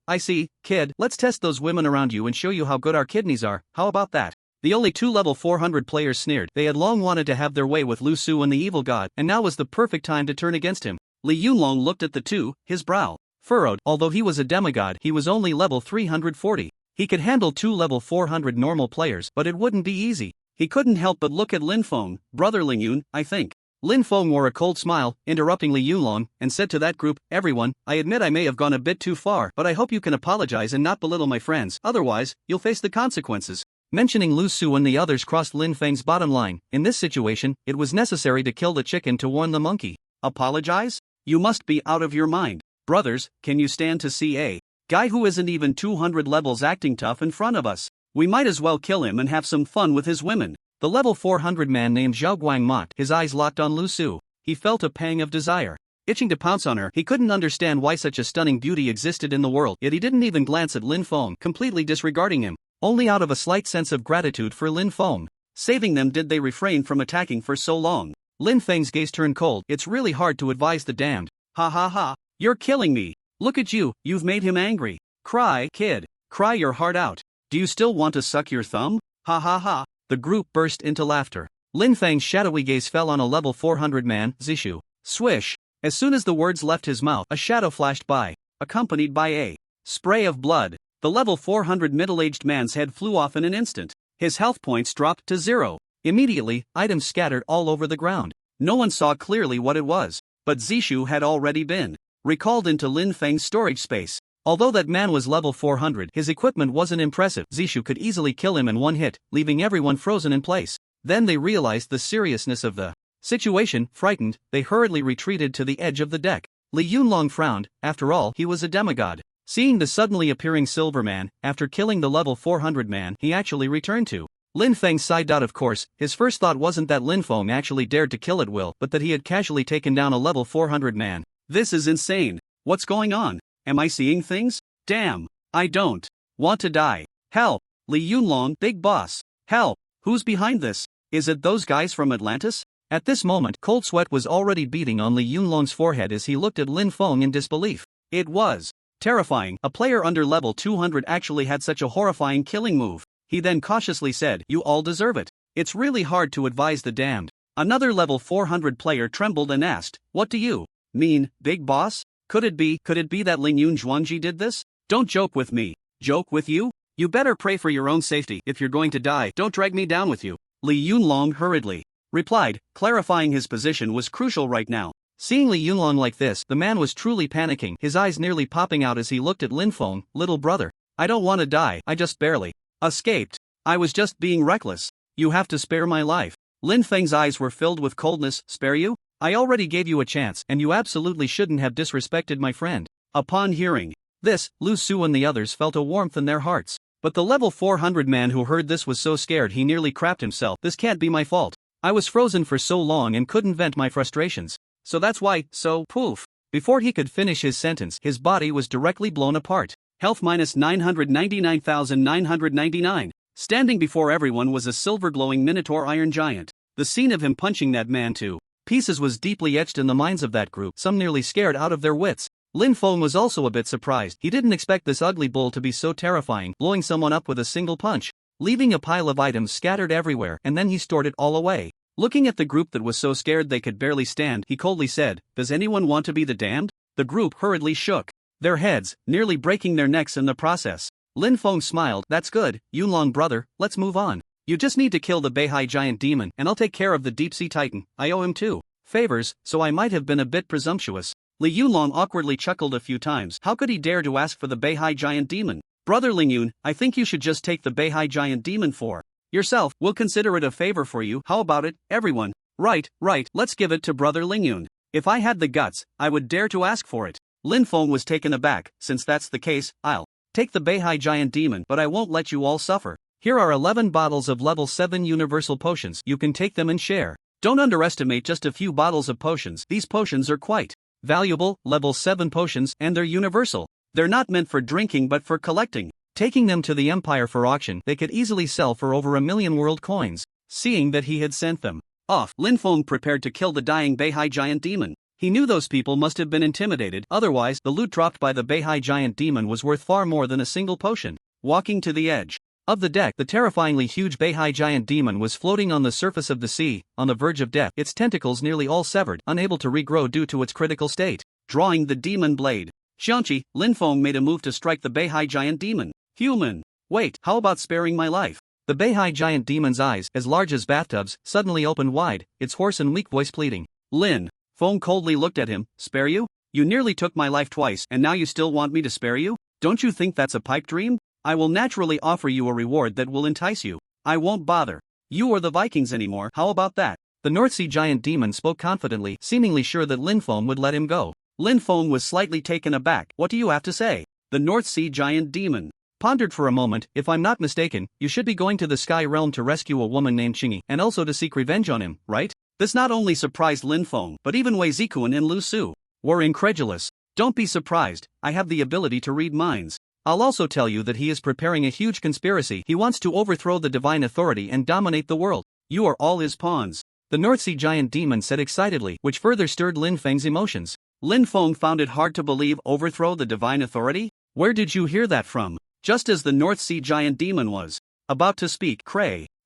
I see, kid, let's test those women around you and show you how good our kidneys are. How about that? The only two level 400 players sneered. They had long wanted to have their way with Lu Su and the evil god, and now was the perfect time to turn against him. Li Yunlong looked at the two, his brow furrowed. Although he was a demigod, he was only level 340. He could handle two level 400 normal players, but it wouldn't be easy. He couldn't help but look at Lin Feng. Brother Ling Yun, I think. Lin Feng wore a cold smile, interrupting Li Yunlong, and said to that group, everyone, I admit I may have gone a bit too far, but I hope you can apologize and not belittle my friends, otherwise, you'll face the consequences. Mentioning Lu Su and the others crossed Lin Feng's bottom line. In this situation, it was necessary to kill the chicken to warn the monkey. Apologize? You must be out of your mind. Brothers, can you stand to see a guy who isn't even 200 levels acting tough in front of us? We might as well kill him and have some fun with his women. The level 400 man named Zhao Guang mocked, his eyes locked on Lu Su. He felt a pang of desire. Itching to pounce on her, he couldn't understand why such a stunning beauty existed in the world, yet he didn't even glance at Lin Feng, completely disregarding him. Only out of a slight sense of gratitude for Lin Feng saving them did they refrain from attacking for so long. Lin Feng's gaze turned cold. It's really hard to advise the damned. Ha ha ha, you're killing me. Look at you, you've made him angry. Cry, kid, cry your heart out. Do you still want to suck your thumb? Ha ha ha. The group burst into laughter. Lin Feng's shadowy gaze fell on a level 400 man, Zishu. Swish. As soon as the words left his mouth, a shadow flashed by, accompanied by a spray of blood. The level 400 middle-aged man's head flew off in an instant. His health points dropped to 0. Immediately, items scattered all over the ground. No one saw clearly what it was, but Zishu had already been recalled into Lin Feng's storage space. Although that man was level 400, his equipment wasn't impressive. Zishu could easily kill him in one hit, leaving everyone frozen in place. Then they realized the seriousness of the situation. Frightened, they hurriedly retreated to the edge of the deck. Li Yunlong frowned. After all, he was a demigod. Seeing the suddenly appearing silver man, after killing the level 400 man he actually returned to, Lin Feng sighed out. Of course, his first thought wasn't that Lin Feng actually dared to kill at will, but that he had casually taken down a level 400 man. This is insane. What's going on? Am I seeing things? Damn. I don't want to die. Help. Li Yunlong, big boss. Help. Who's behind this? Is it those guys from Atlantis? At this moment, cold sweat was already beating on Li Yunlong's forehead as he looked at Lin Feng in disbelief. It was terrifying. A player under level 200 actually had such a horrifying killing move. He then cautiously said, you all deserve it. It's really hard to advise the damned. Another level 400 player trembled and asked, what do you mean, big boss? Could it be that Ling Yun Zhuangji did this? Don't joke with me. Joke with you? You better pray for your own safety. If you're going to die, don't drag me down with you. Li Yunlong hurriedly replied, clarifying his position was crucial right now. Seeing Li Yunlong like this, the man was truly panicking, his eyes nearly popping out as he looked at Lin Feng. Little brother, I don't want to die, I just barely escaped. I was just being reckless. You have to spare my life. Lin Feng's eyes were filled with coldness. Spare you? I already gave you a chance, and you absolutely shouldn't have disrespected my friend. Upon hearing this, Lu Su and the others felt a warmth in their hearts. But the level 400 man who heard this was so scared he nearly crapped himself. This can't be my fault. I was frozen for so long and couldn't vent my frustrations. So that's why, poof. Before he could finish his sentence, his body was directly blown apart. Health minus 999,999. Standing before everyone was a silver glowing minotaur iron giant. The scene of him punching that man to pieces was deeply etched in the minds of that group, some nearly scared out of their wits. Lin Feng was also a bit surprised. He didn't expect this ugly bull to be so terrifying, blowing someone up with a single punch, leaving a pile of items scattered everywhere, and then he stored it all away. Looking at the group that was so scared they could barely stand, he coldly said, does anyone want to be the damned? The group hurriedly shook their heads, nearly breaking their necks in the process. Lin Feng smiled, that's good, Yunlong brother, let's move on. You just need to kill the Beihai giant demon, and I'll take care of the deep sea titan. I owe him 2 favors, so I might have been a bit presumptuous. Li Yunlong awkwardly chuckled a few times. How could he dare to ask for the Beihai giant demon? Brother Ling Yun, I think you should just take the Beihai giant demon for yourself. We'll consider it a favor for you. How about it, everyone? Right, let's give it to Brother Ling Yun. If I had the guts, I would dare to ask for it. Lin Feng was taken aback. Since that's the case, I'll take the Beihai giant demon, but I won't let you all suffer. Here are 11 bottles of level 7 universal potions. You can take them and share. Don't underestimate just a few bottles of potions. These potions are quite valuable, level 7 potions, and they're universal. They're not meant for drinking but for collecting. Taking them to the Empire for auction, they could easily sell for over 1 million world coins. Seeing that he had sent them off, Lin Feng prepared to kill the dying Beihai giant demon. He knew those people must have been intimidated, otherwise the loot dropped by the Beihai giant demon was worth far more than a single potion. Walking to the edge of the deck. The terrifyingly huge Beihai giant demon was floating on the surface of the sea, on the verge of death, its tentacles nearly all severed, unable to regrow due to its critical state. Drawing the demon blade, Xiangqi, Lin Feng made a move to strike the Beihai giant demon. Human! Wait, how about sparing my life? The Beihai giant demon's eyes, as large as bathtubs, suddenly opened wide, its hoarse and weak voice pleading. Lin Feng coldly looked at him. Spare you? You nearly took my life twice and now you still want me to spare you? Don't you think that's a pipe dream? I will naturally offer you a reward that will entice you. I won't bother you or the Vikings anymore, how about that? The North Sea giant demon spoke confidently, seemingly sure that Lin Feng would let him go. Lin Feng was slightly taken aback. What do you have to say? The North Sea giant demon pondered for a moment. If I'm not mistaken, you should be going to the Sky Realm to rescue a woman named Qingyi and also to seek revenge on him, right? This not only surprised Lin Feng, but even Wei Zikuan and Lu Su were incredulous. Don't be surprised, I have the ability to read minds. I'll also tell you that he is preparing a huge conspiracy. He wants to overthrow the divine authority and dominate the world. You are all his pawns. The North Sea giant demon said excitedly, which further stirred Lin Feng's emotions. Lin Feng found it hard to believe. Overthrow the divine authority? Where did you hear that from? Just as the North Sea giant demon was about to speak,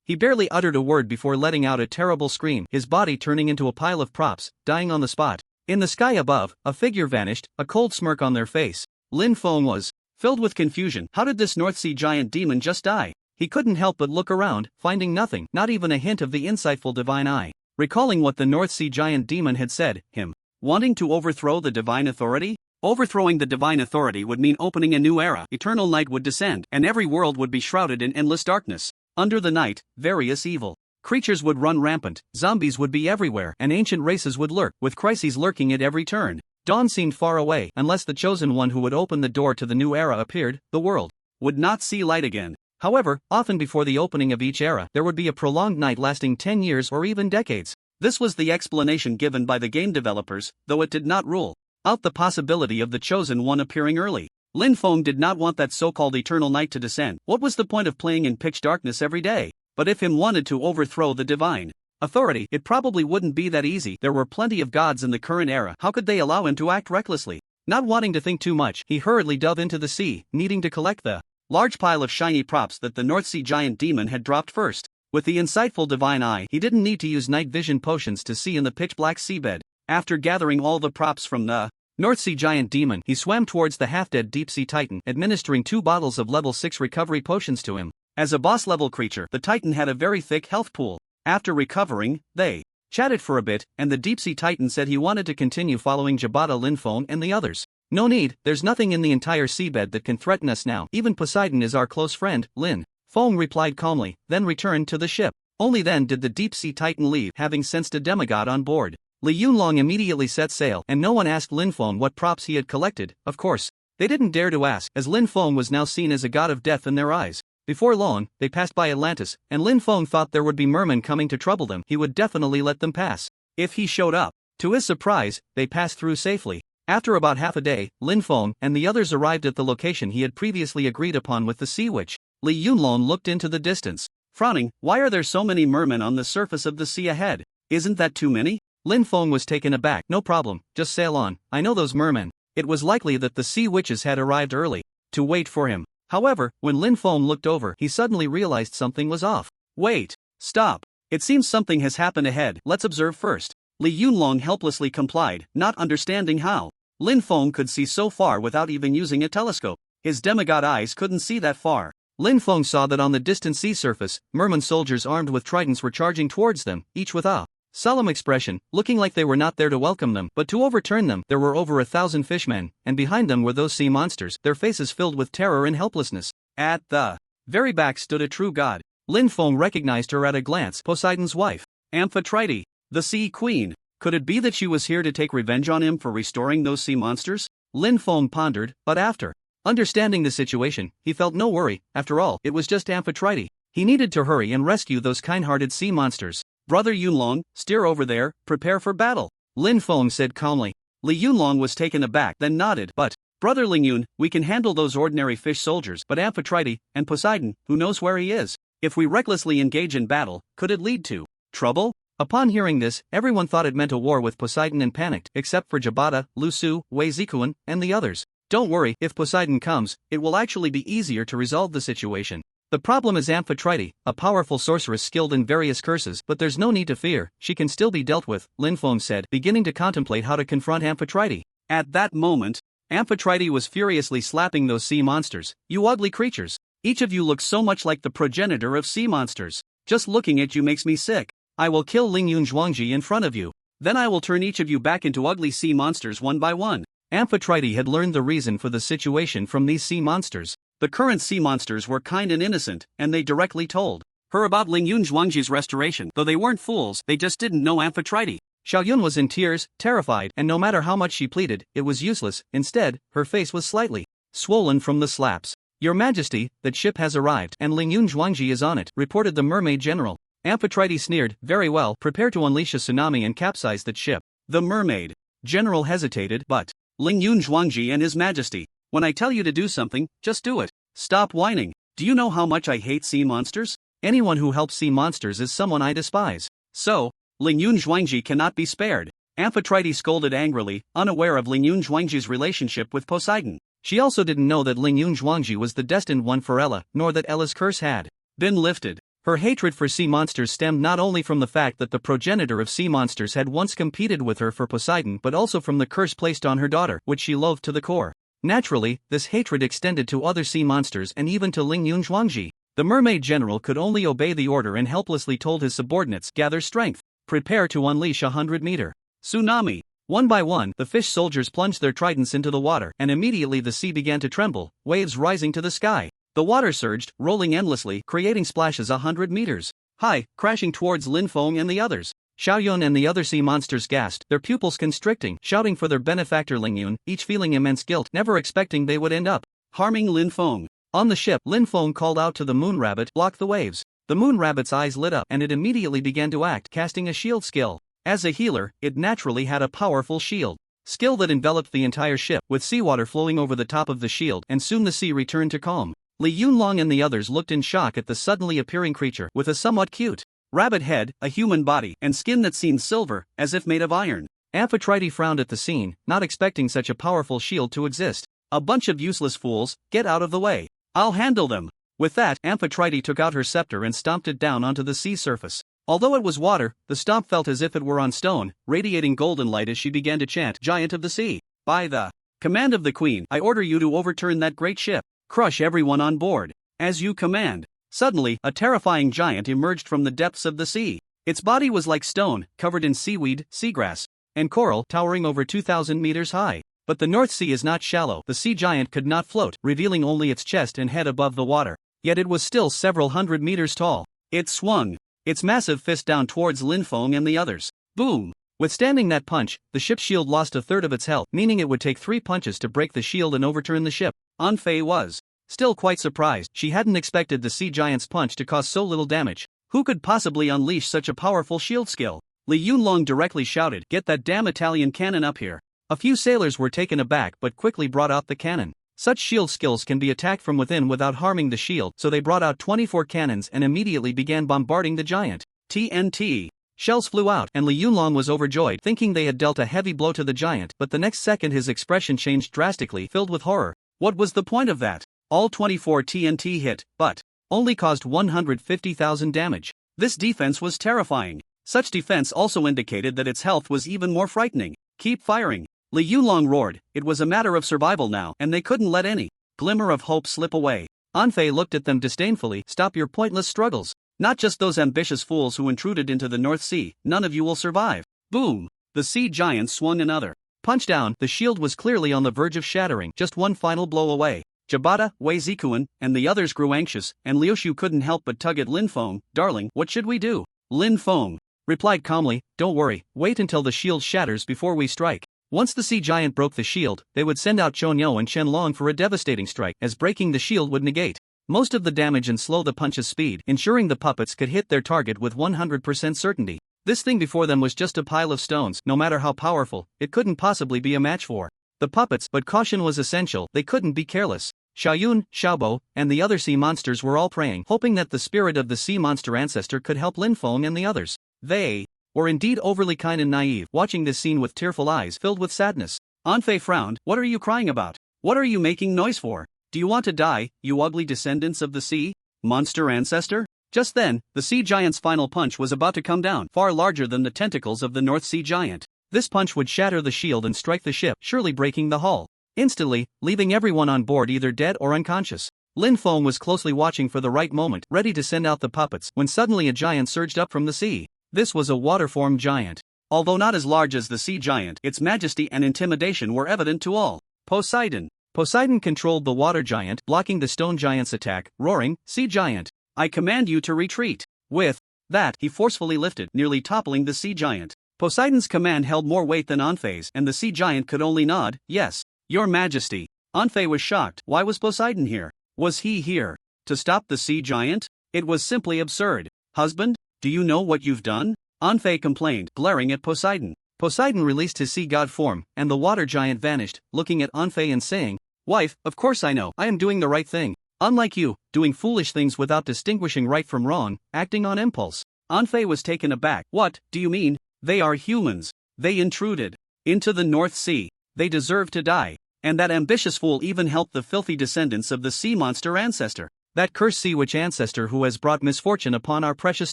he barely uttered a word before letting out a terrible scream, his body turning into a pile of props, dying on the spot. In the sky above, a figure vanished, a cold smirk on their face. Lin Feng was filled with confusion. How did this North Sea giant demon just die? He couldn't help but look around, finding nothing, not even a hint of the insightful divine eye. Recalling what the North Sea giant demon had said, him wanting to overthrow the divine authority? Overthrowing the divine authority would mean opening a new era. Eternal night would descend, and every world would be shrouded in endless darkness. Under the night, various evil creatures would run rampant, zombies would be everywhere, and ancient races would lurk, with crises lurking at every turn. Dawn seemed far away. Unless the chosen one who would open the door to the new era appeared, the world would not see light again. However, often before the opening of each era, there would be a prolonged night lasting 10 years or even decades. This was the explanation given by the game developers, though it did not rule out the possibility of the chosen one appearing early. Lin Feng did not want that so-called eternal night to descend. What was the point of playing in pitch darkness every day? But if him wanted to overthrow the divine authority, it probably wouldn't be that easy. There were plenty of gods in the current era. How could they allow him to act recklessly? Not wanting to think too much, he hurriedly dove into the sea, needing to collect the large pile of shiny props that the North Sea giant demon had dropped first. With the insightful divine eye, he didn't need to use night vision potions to see in the pitch-black seabed. After gathering all the props from the North Sea giant demon, he swam towards the half-dead deep-sea titan, administering 2 bottles of level 6 recovery potions to him. As a boss-level creature, the titan had a very thick health pool. After recovering, they chatted for a bit, and the deep-sea titan said he wanted to continue following Jabata, Lin Feng, and the others. No need, there's nothing in the entire seabed that can threaten us now. Even Poseidon is our close friend, Lin Feng replied calmly, then returned to the ship. Only then did the deep-sea titan leave, having sensed a demigod on board. Li Yunlong immediately set sail, and no one asked Lin Feng what props he had collected. Of course, they didn't dare to ask, as Lin Feng was now seen as a god of death in their eyes. Before long, they passed by Atlantis, and Lin Feng thought there would be mermen coming to trouble them. He would definitely let them pass if he showed up. To his surprise, they passed through safely. After about half a day, Lin Feng and the others arrived at the location he had previously agreed upon with the sea witch. Li Yunlong looked into the distance, frowning. Why are there so many mermen on the surface of the sea ahead? Isn't that too many? Lin Feng was taken aback. No problem, just sail on, I know those mermen. It was likely that the sea witches had arrived early to wait for him. However, when Lin Feng looked over, he suddenly realized something was off. Wait, stop. It seems something has happened ahead. Let's observe first. Li Yunlong helplessly complied, not understanding how Lin Feng could see so far without even using a telescope. His demigod eyes couldn't see that far. Lin Feng saw that on the distant sea surface, merman soldiers armed with tridents were charging towards them, each with a solemn expression, looking like they were not there to welcome them, but to overturn them. There were over 1,000 fishmen, and behind them were those sea monsters, their faces filled with terror and helplessness. At the very back stood a true god. Lin Feng recognized her at a glance, Poseidon's wife, Amphitrite, the sea queen. Could it be that she was here to take revenge on him for restoring those sea monsters? Lin Feng pondered, but after understanding the situation, he felt no worry. After all, it was just Amphitrite. He needed to hurry and rescue those kind-hearted sea monsters. Brother Yunlong, steer over there, prepare for battle, Lin Feng said calmly. Li Yunlong was taken aback, then nodded. But, Brother Lingyun, we can handle those ordinary fish soldiers, but Amphitrite, and Poseidon, who knows where he is? If we recklessly engage in battle, could it lead to trouble? Upon hearing this, everyone thought it meant a war with Poseidon and panicked, except for Jabata, Lu Su, Wei Zikuan, and the others. Don't worry, if Poseidon comes, it will actually be easier to resolve the situation. The problem is Amphitrite, a powerful sorceress skilled in various curses, but there's no need to fear, she can still be dealt with, Lin Feng said, beginning to contemplate how to confront Amphitrite. At that moment, Amphitrite was furiously slapping those sea monsters. You ugly creatures. Each of you looks so much like the progenitor of sea monsters. Just looking at you makes me sick. I will kill Lingyun Zhuangji in front of you. Then I will turn each of you back into ugly sea monsters one by one. Amphitrite had learned the reason for the situation from these sea monsters. The current sea monsters were kind and innocent, and they directly told her about Lingyun Zhuangji's restoration. Though they weren't fools, they just didn't know Amphitrite. Xiaoyun was in tears, terrified, and no matter how much she pleaded, it was useless. Instead, her face was slightly swollen from the slaps. Your Majesty, that ship has arrived, and Lingyun Zhuangji is on it, reported the mermaid general. Amphitrite sneered, very well, prepare to unleash a tsunami and capsize that ship. The mermaid general hesitated, but Lingyun Zhuangji and His Majesty, when I tell you to do something, just do it. Stop whining. Do you know how much I hate sea monsters? Anyone who helps sea monsters is someone I despise. So, Lingyun Zhuangji cannot be spared. Amphitrite scolded angrily, unaware of Lingyun Zhuangji's relationship with Poseidon. She also didn't know that Lingyun Zhuangji was the destined one for Ella, nor that Ella's curse had been lifted. Her hatred for sea monsters stemmed not only from the fact that the progenitor of sea monsters had once competed with her for Poseidon but also from the curse placed on her daughter, which she loathed to the core. Naturally, this hatred extended to other sea monsters and even to Lingyun Zhuangji. The mermaid general could only obey the order and helplessly told his subordinates, gather strength, prepare to unleash a 100-meter tsunami. One by one, the fish soldiers plunged their tridents into the water, and immediately the sea began to tremble, waves rising to the sky. The water surged, rolling endlessly, creating splashes 100 meters high, crashing towards Lin Feng and the others. Xiaoyun and the other sea monsters gasped, their pupils constricting, shouting for their benefactor Lingyun, each feeling immense guilt, never expecting they would end up harming Lin Feng. On the ship, Lin Feng called out to the moon rabbit, block the waves. The moon rabbit's eyes lit up and it immediately began to act, casting a shield skill. As a healer, it naturally had a powerful shield skill that enveloped the entire ship, with seawater flowing over the top of the shield, and soon the sea returned to calm. Li Yunlong and the others looked in shock at the suddenly appearing creature with a somewhat cute rabbit head, a human body, and skin that seemed silver, as if made of iron. Amphitrite frowned at the scene, not expecting such a powerful shield to exist. A bunch of useless fools, get out of the way. I'll handle them. With that, Amphitrite took out her scepter and stomped it down onto the sea surface. Although it was water, the stomp felt as if it were on stone, radiating golden light as she began to chant, Giant of the Sea. By the command of the Queen, I order you to overturn that great ship. Crush everyone on board. As you command. Suddenly, a terrifying giant emerged from the depths of the sea. Its body was like stone, covered in seaweed, seagrass, and coral, towering over 2,000 meters high. But the North Sea is not shallow. The sea giant could not float, revealing only its chest and head above the water. Yet it was still several hundred meters tall. It swung its massive fist down towards Lin Feng and the others. Boom! Withstanding that punch, the ship's shield lost a third of its health, meaning it would take 3 punches to break the shield and overturn the ship. An Fei was still quite surprised. She hadn't expected the sea giant's punch to cause so little damage. Who could possibly unleash such a powerful shield skill? Li Yunlong directly shouted, get that damn Italian cannon up here. A few sailors were taken aback but quickly brought out the cannon. Such shield skills can be attacked from within without harming the shield, so they brought out 24 cannons and immediately began bombarding the giant. TNT. Shells flew out, and Li Yunlong was overjoyed, thinking they had dealt a heavy blow to the giant, but the next second his expression changed drastically, filled with horror. What was the point of that? All 24 TNT hit, but only caused 150,000 damage. This defense was terrifying. Such defense also indicated that its health was even more frightening. Keep firing. Li Yunlong roared. It was a matter of survival now, and they couldn't let any glimmer of hope slip away. An Fei looked at them disdainfully. Stop your pointless struggles. Not just those ambitious fools who intruded into the North Sea, none of you will survive. Boom! The sea giant swung another punch down. The shield was clearly on the verge of shattering, just one final blow away. Jabata, Wei Zikuan, and the others grew anxious, and Liushu couldn't help but tug at Lin Feng. Darling, what should we do? Lin Feng replied calmly, don't worry, wait until the shield shatters before we strike. Once the sea giant broke the shield, they would send out Chonyo and Shenlong for a devastating strike, as breaking the shield would negate most of the damage and slow the punch's speed, ensuring the puppets could hit their target with 100% certainty. This thing before them was just a pile of stones. No matter how powerful, it couldn't possibly be a match for the puppets, but caution was essential. They couldn't be careless. Xiaoyun, Xiaobo, and the other sea monsters were all praying, hoping that the spirit of the sea monster ancestor could help Lin Feng and the others. They were indeed overly kind and naive, watching this scene with tearful eyes filled with sadness. An Fei frowned. What are you crying about? What are you making noise for? Do you want to die, you ugly descendants of the sea? monster ancestor? Just then, the sea giant's final punch was about to come down, far larger than the tentacles of the North Sea giant. This punch would shatter the shield and strike the ship, surely breaking the hull. Instantly, leaving everyone on board either dead or unconscious. Lin Feng was closely watching for the right moment, ready to send out the puppets, when suddenly a giant surged up from the sea. This was a water-formed giant. Although not as large as the sea giant, its majesty and intimidation were evident to all. Poseidon. Poseidon controlled the water giant, blocking the stone giant's attack, roaring, "Sea giant, I command you to retreat." With that, he forcefully lifted, nearly toppling the sea giant. Poseidon's command held more weight than Anfei's, and the sea giant could only nod, "Yes, your majesty." Anfei was shocked. Why was Poseidon here? Was he here to stop the sea giant? It was simply absurd. "Husband, do you know what you've done?" Anfei complained, glaring at Poseidon. Poseidon released his sea god form, and the water giant vanished, looking at Anfei and saying, "Wife, of course I know. I am doing the right thing. Unlike you, doing foolish things without distinguishing right from wrong, acting on impulse." Anfei was taken aback. "What do you mean? They are humans. They intruded into the North Sea. They deserve to die. And that ambitious fool even helped the filthy descendants of the sea monster ancestor. That cursed sea witch ancestor who has brought misfortune upon our precious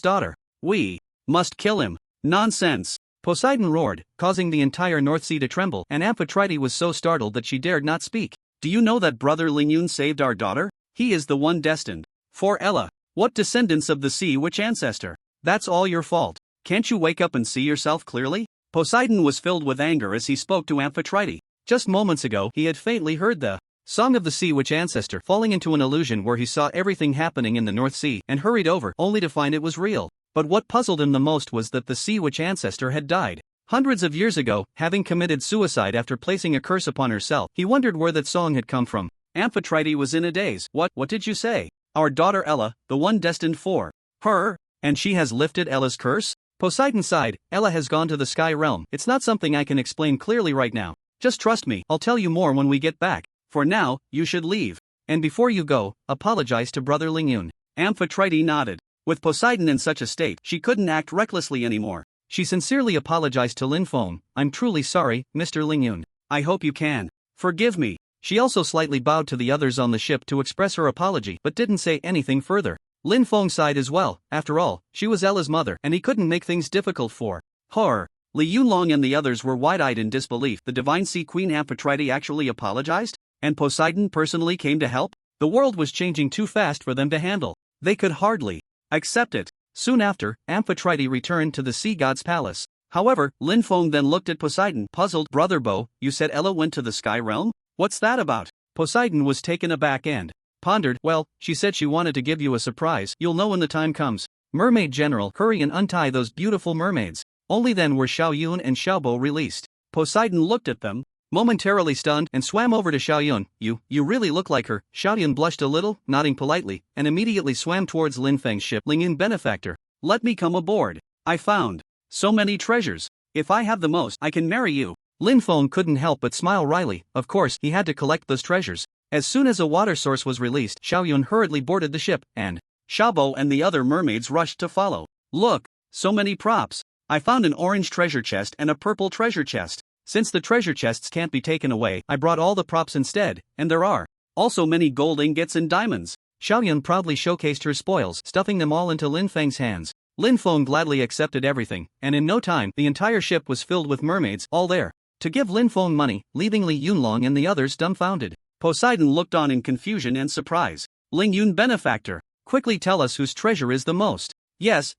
daughter. We must kill him." "Nonsense!" Poseidon roared, causing the entire North Sea to tremble, and Amphitrite was so startled that she dared not speak. "Do you know that brother Lingyun saved our daughter? He is the one destined for Ella. What descendants of the sea witch ancestor? That's all your fault. Can't you wake up and see yourself clearly?" Poseidon was filled with anger as he spoke to Amphitrite. Just moments ago, he had faintly heard the song of the sea witch ancestor, falling into an illusion where he saw everything happening in the North Sea and hurried over, only to find it was real. But what puzzled him the most was that the sea witch ancestor had died hundreds of years ago, having committed suicide after placing a curse upon herself. He wondered where that song had come from. Amphitrite was in a daze. What did you say?" "Our daughter Ella, the one destined for her, and she has lifted Ella's curse?" Poseidon sighed. "Ella has gone to the sky realm. It's not something I can explain clearly right now. Just trust me, I'll tell you more when we get back. For now, you should leave. And before you go, apologize to brother Lingyun." Amphitrite nodded. With Poseidon in such a state, she couldn't act recklessly anymore. She sincerely apologized to Lin Feng. "I'm truly sorry, Mr. Lingyun. I hope you can forgive me." She also slightly bowed to the others on the ship to express her apology, but didn't say anything further. Lin Feng sighed as well. After all, she was Ella's mother, and he couldn't make things difficult for her. Li Yunlong and the others were wide-eyed in disbelief. The Divine Sea Queen Amphitrite actually apologized? And Poseidon personally came to help? The world was changing too fast for them to handle. They could hardly accept it. Soon after, Amphitrite returned to the sea god's palace. However, Lin Feng then looked at Poseidon, puzzled. "Brother Bo, you said Ella went to the sky realm? What's that about?" Poseidon was taken aback and pondered. "Well, she said she wanted to give you a surprise. You'll know when the time comes. Mermaid General, hurry and untie those beautiful mermaids." Only then were Xiao Yun and Xiao Bo released. Poseidon looked at them, momentarily stunned, and swam over to Xiao Yun. You really look like her." Xiao Yun blushed a little, nodding politely, and immediately swam towards Lin Feng's ship. "Lingyun benefactor, let me come aboard. I found so many treasures. If I have the most, I can marry you." Lin Feng couldn't help but smile wryly. Of course, he had to collect those treasures. As soon as a water source was released, Xiao Yun hurriedly boarded the ship, and Xiao Bo and the other mermaids rushed to follow. "Look, so many props. I found an orange treasure chest and a purple treasure chest. Since the treasure chests can't be taken away, I brought all the props instead, and there are also many gold ingots and diamonds." Xiao Yun proudly showcased her spoils, stuffing them all into Lin Feng's hands. Lin Feng gladly accepted everything, and in no time, the entire ship was filled with mermaids, all there to give Lin Feng money, leaving Li Yunlong and the others dumbfounded. Poseidon looked on in confusion and surprise. "Lingyun benefactor, quickly tell us whose treasure is the most." Yes.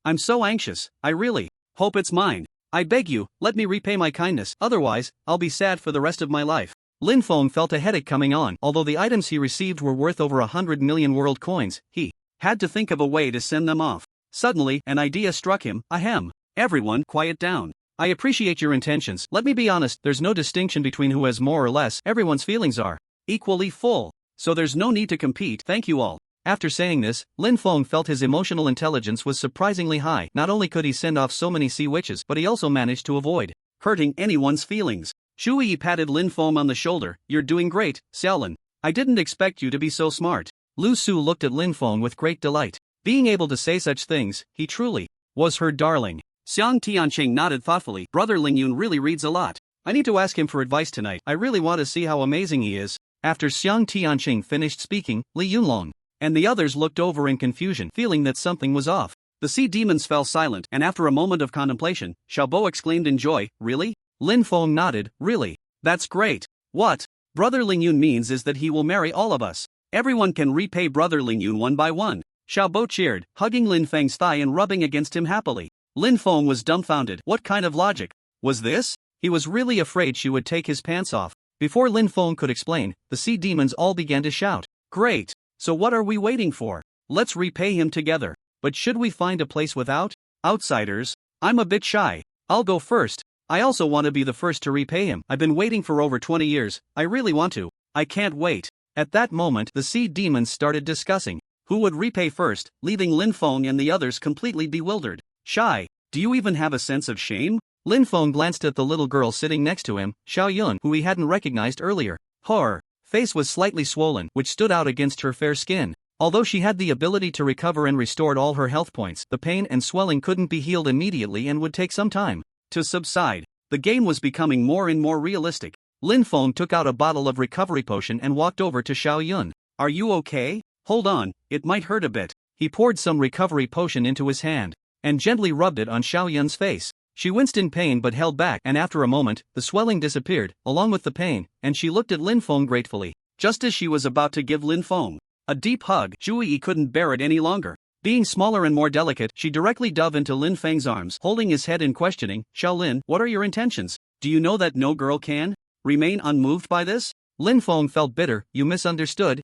I'm so anxious. I really hope it's mine. I beg you, let me repay my kindness, otherwise, I'll be sad for the rest of my life." Lin Feng felt a headache coming on. Although the items he received were worth over 100 million world coins, he had to think of a way to send them off. Suddenly, an idea struck him. "Ahem. Everyone, quiet down. I appreciate your intentions. Let me be honest, there's no distinction between who has more or less. Everyone's feelings are equally full. So there's no need to compete. Thank you all." After saying this, Lin Feng felt his emotional intelligence was surprisingly high. Not only could he send off so many sea witches, but he also managed to avoid hurting anyone's feelings. Shu Yi patted Lin Feng on the shoulder. "You're doing great, Xiaolin. I didn't expect you to be so smart." Lu Su looked at Lin Feng with great delight. Being able to say such things, he truly was her darling. Xiang Tianqing nodded thoughtfully. "Brother Lingyun really reads a lot. I need to ask him for advice tonight. I really want to see how amazing he is." After Xiang Tianqing finished speaking, Li Yunlong and the others looked over in confusion, feeling that something was off. The sea demons fell silent, and after a moment of contemplation, Xiaobo exclaimed in joy, "Really?" Lin Feng nodded, "Really? That's great. What Brother Ling Yun means is that he will marry all of us. Everyone can repay Brother Ling Yun one by one." Xiaobo cheered, hugging Lin Feng's thigh and rubbing against him happily. Lin Feng was dumbfounded. What kind of logic was this? He was really afraid she would take his pants off. Before Lin Feng could explain, the sea demons all began to shout. "Great! So what are we waiting for? Let's repay him together. But should we find a place without outsiders? I'm a bit shy. I'll go first. I also want to be the first to repay him. I've been waiting for over 20 years. I really want to. I can't wait." At that moment, the sea demons started discussing who would repay first, leaving Lin Feng and the others completely bewildered. "Shy? Do you even have a sense of shame?" Lin Feng glanced at the little girl sitting next to him, Xiao Yun, who he hadn't recognized earlier. Her face was slightly swollen, which stood out against her fair skin. Although she had the ability to recover and restored all her health points, the pain and swelling couldn't be healed immediately and would take some time to subside. The game was becoming more and more realistic. Lin Feng took out a bottle of recovery potion and walked over to Xiao Yun. "Are you okay? Hold on, it might hurt a bit." He poured some recovery potion into his hand and gently rubbed it on Xiao Yun's face. She winced in pain but held back, and after a moment, the swelling disappeared, along with the pain, and she looked at Lin Feng gratefully. Just as she was about to give Lin Feng a deep hug, Zhu Yi couldn't bear it any longer. Being smaller and more delicate, she directly dove into Lin Feng's arms, holding his head and questioning, "Xiao Lin, what are your intentions? Do you know that no girl can remain unmoved by this?" Lin Feng felt bitter. "You misunderstood,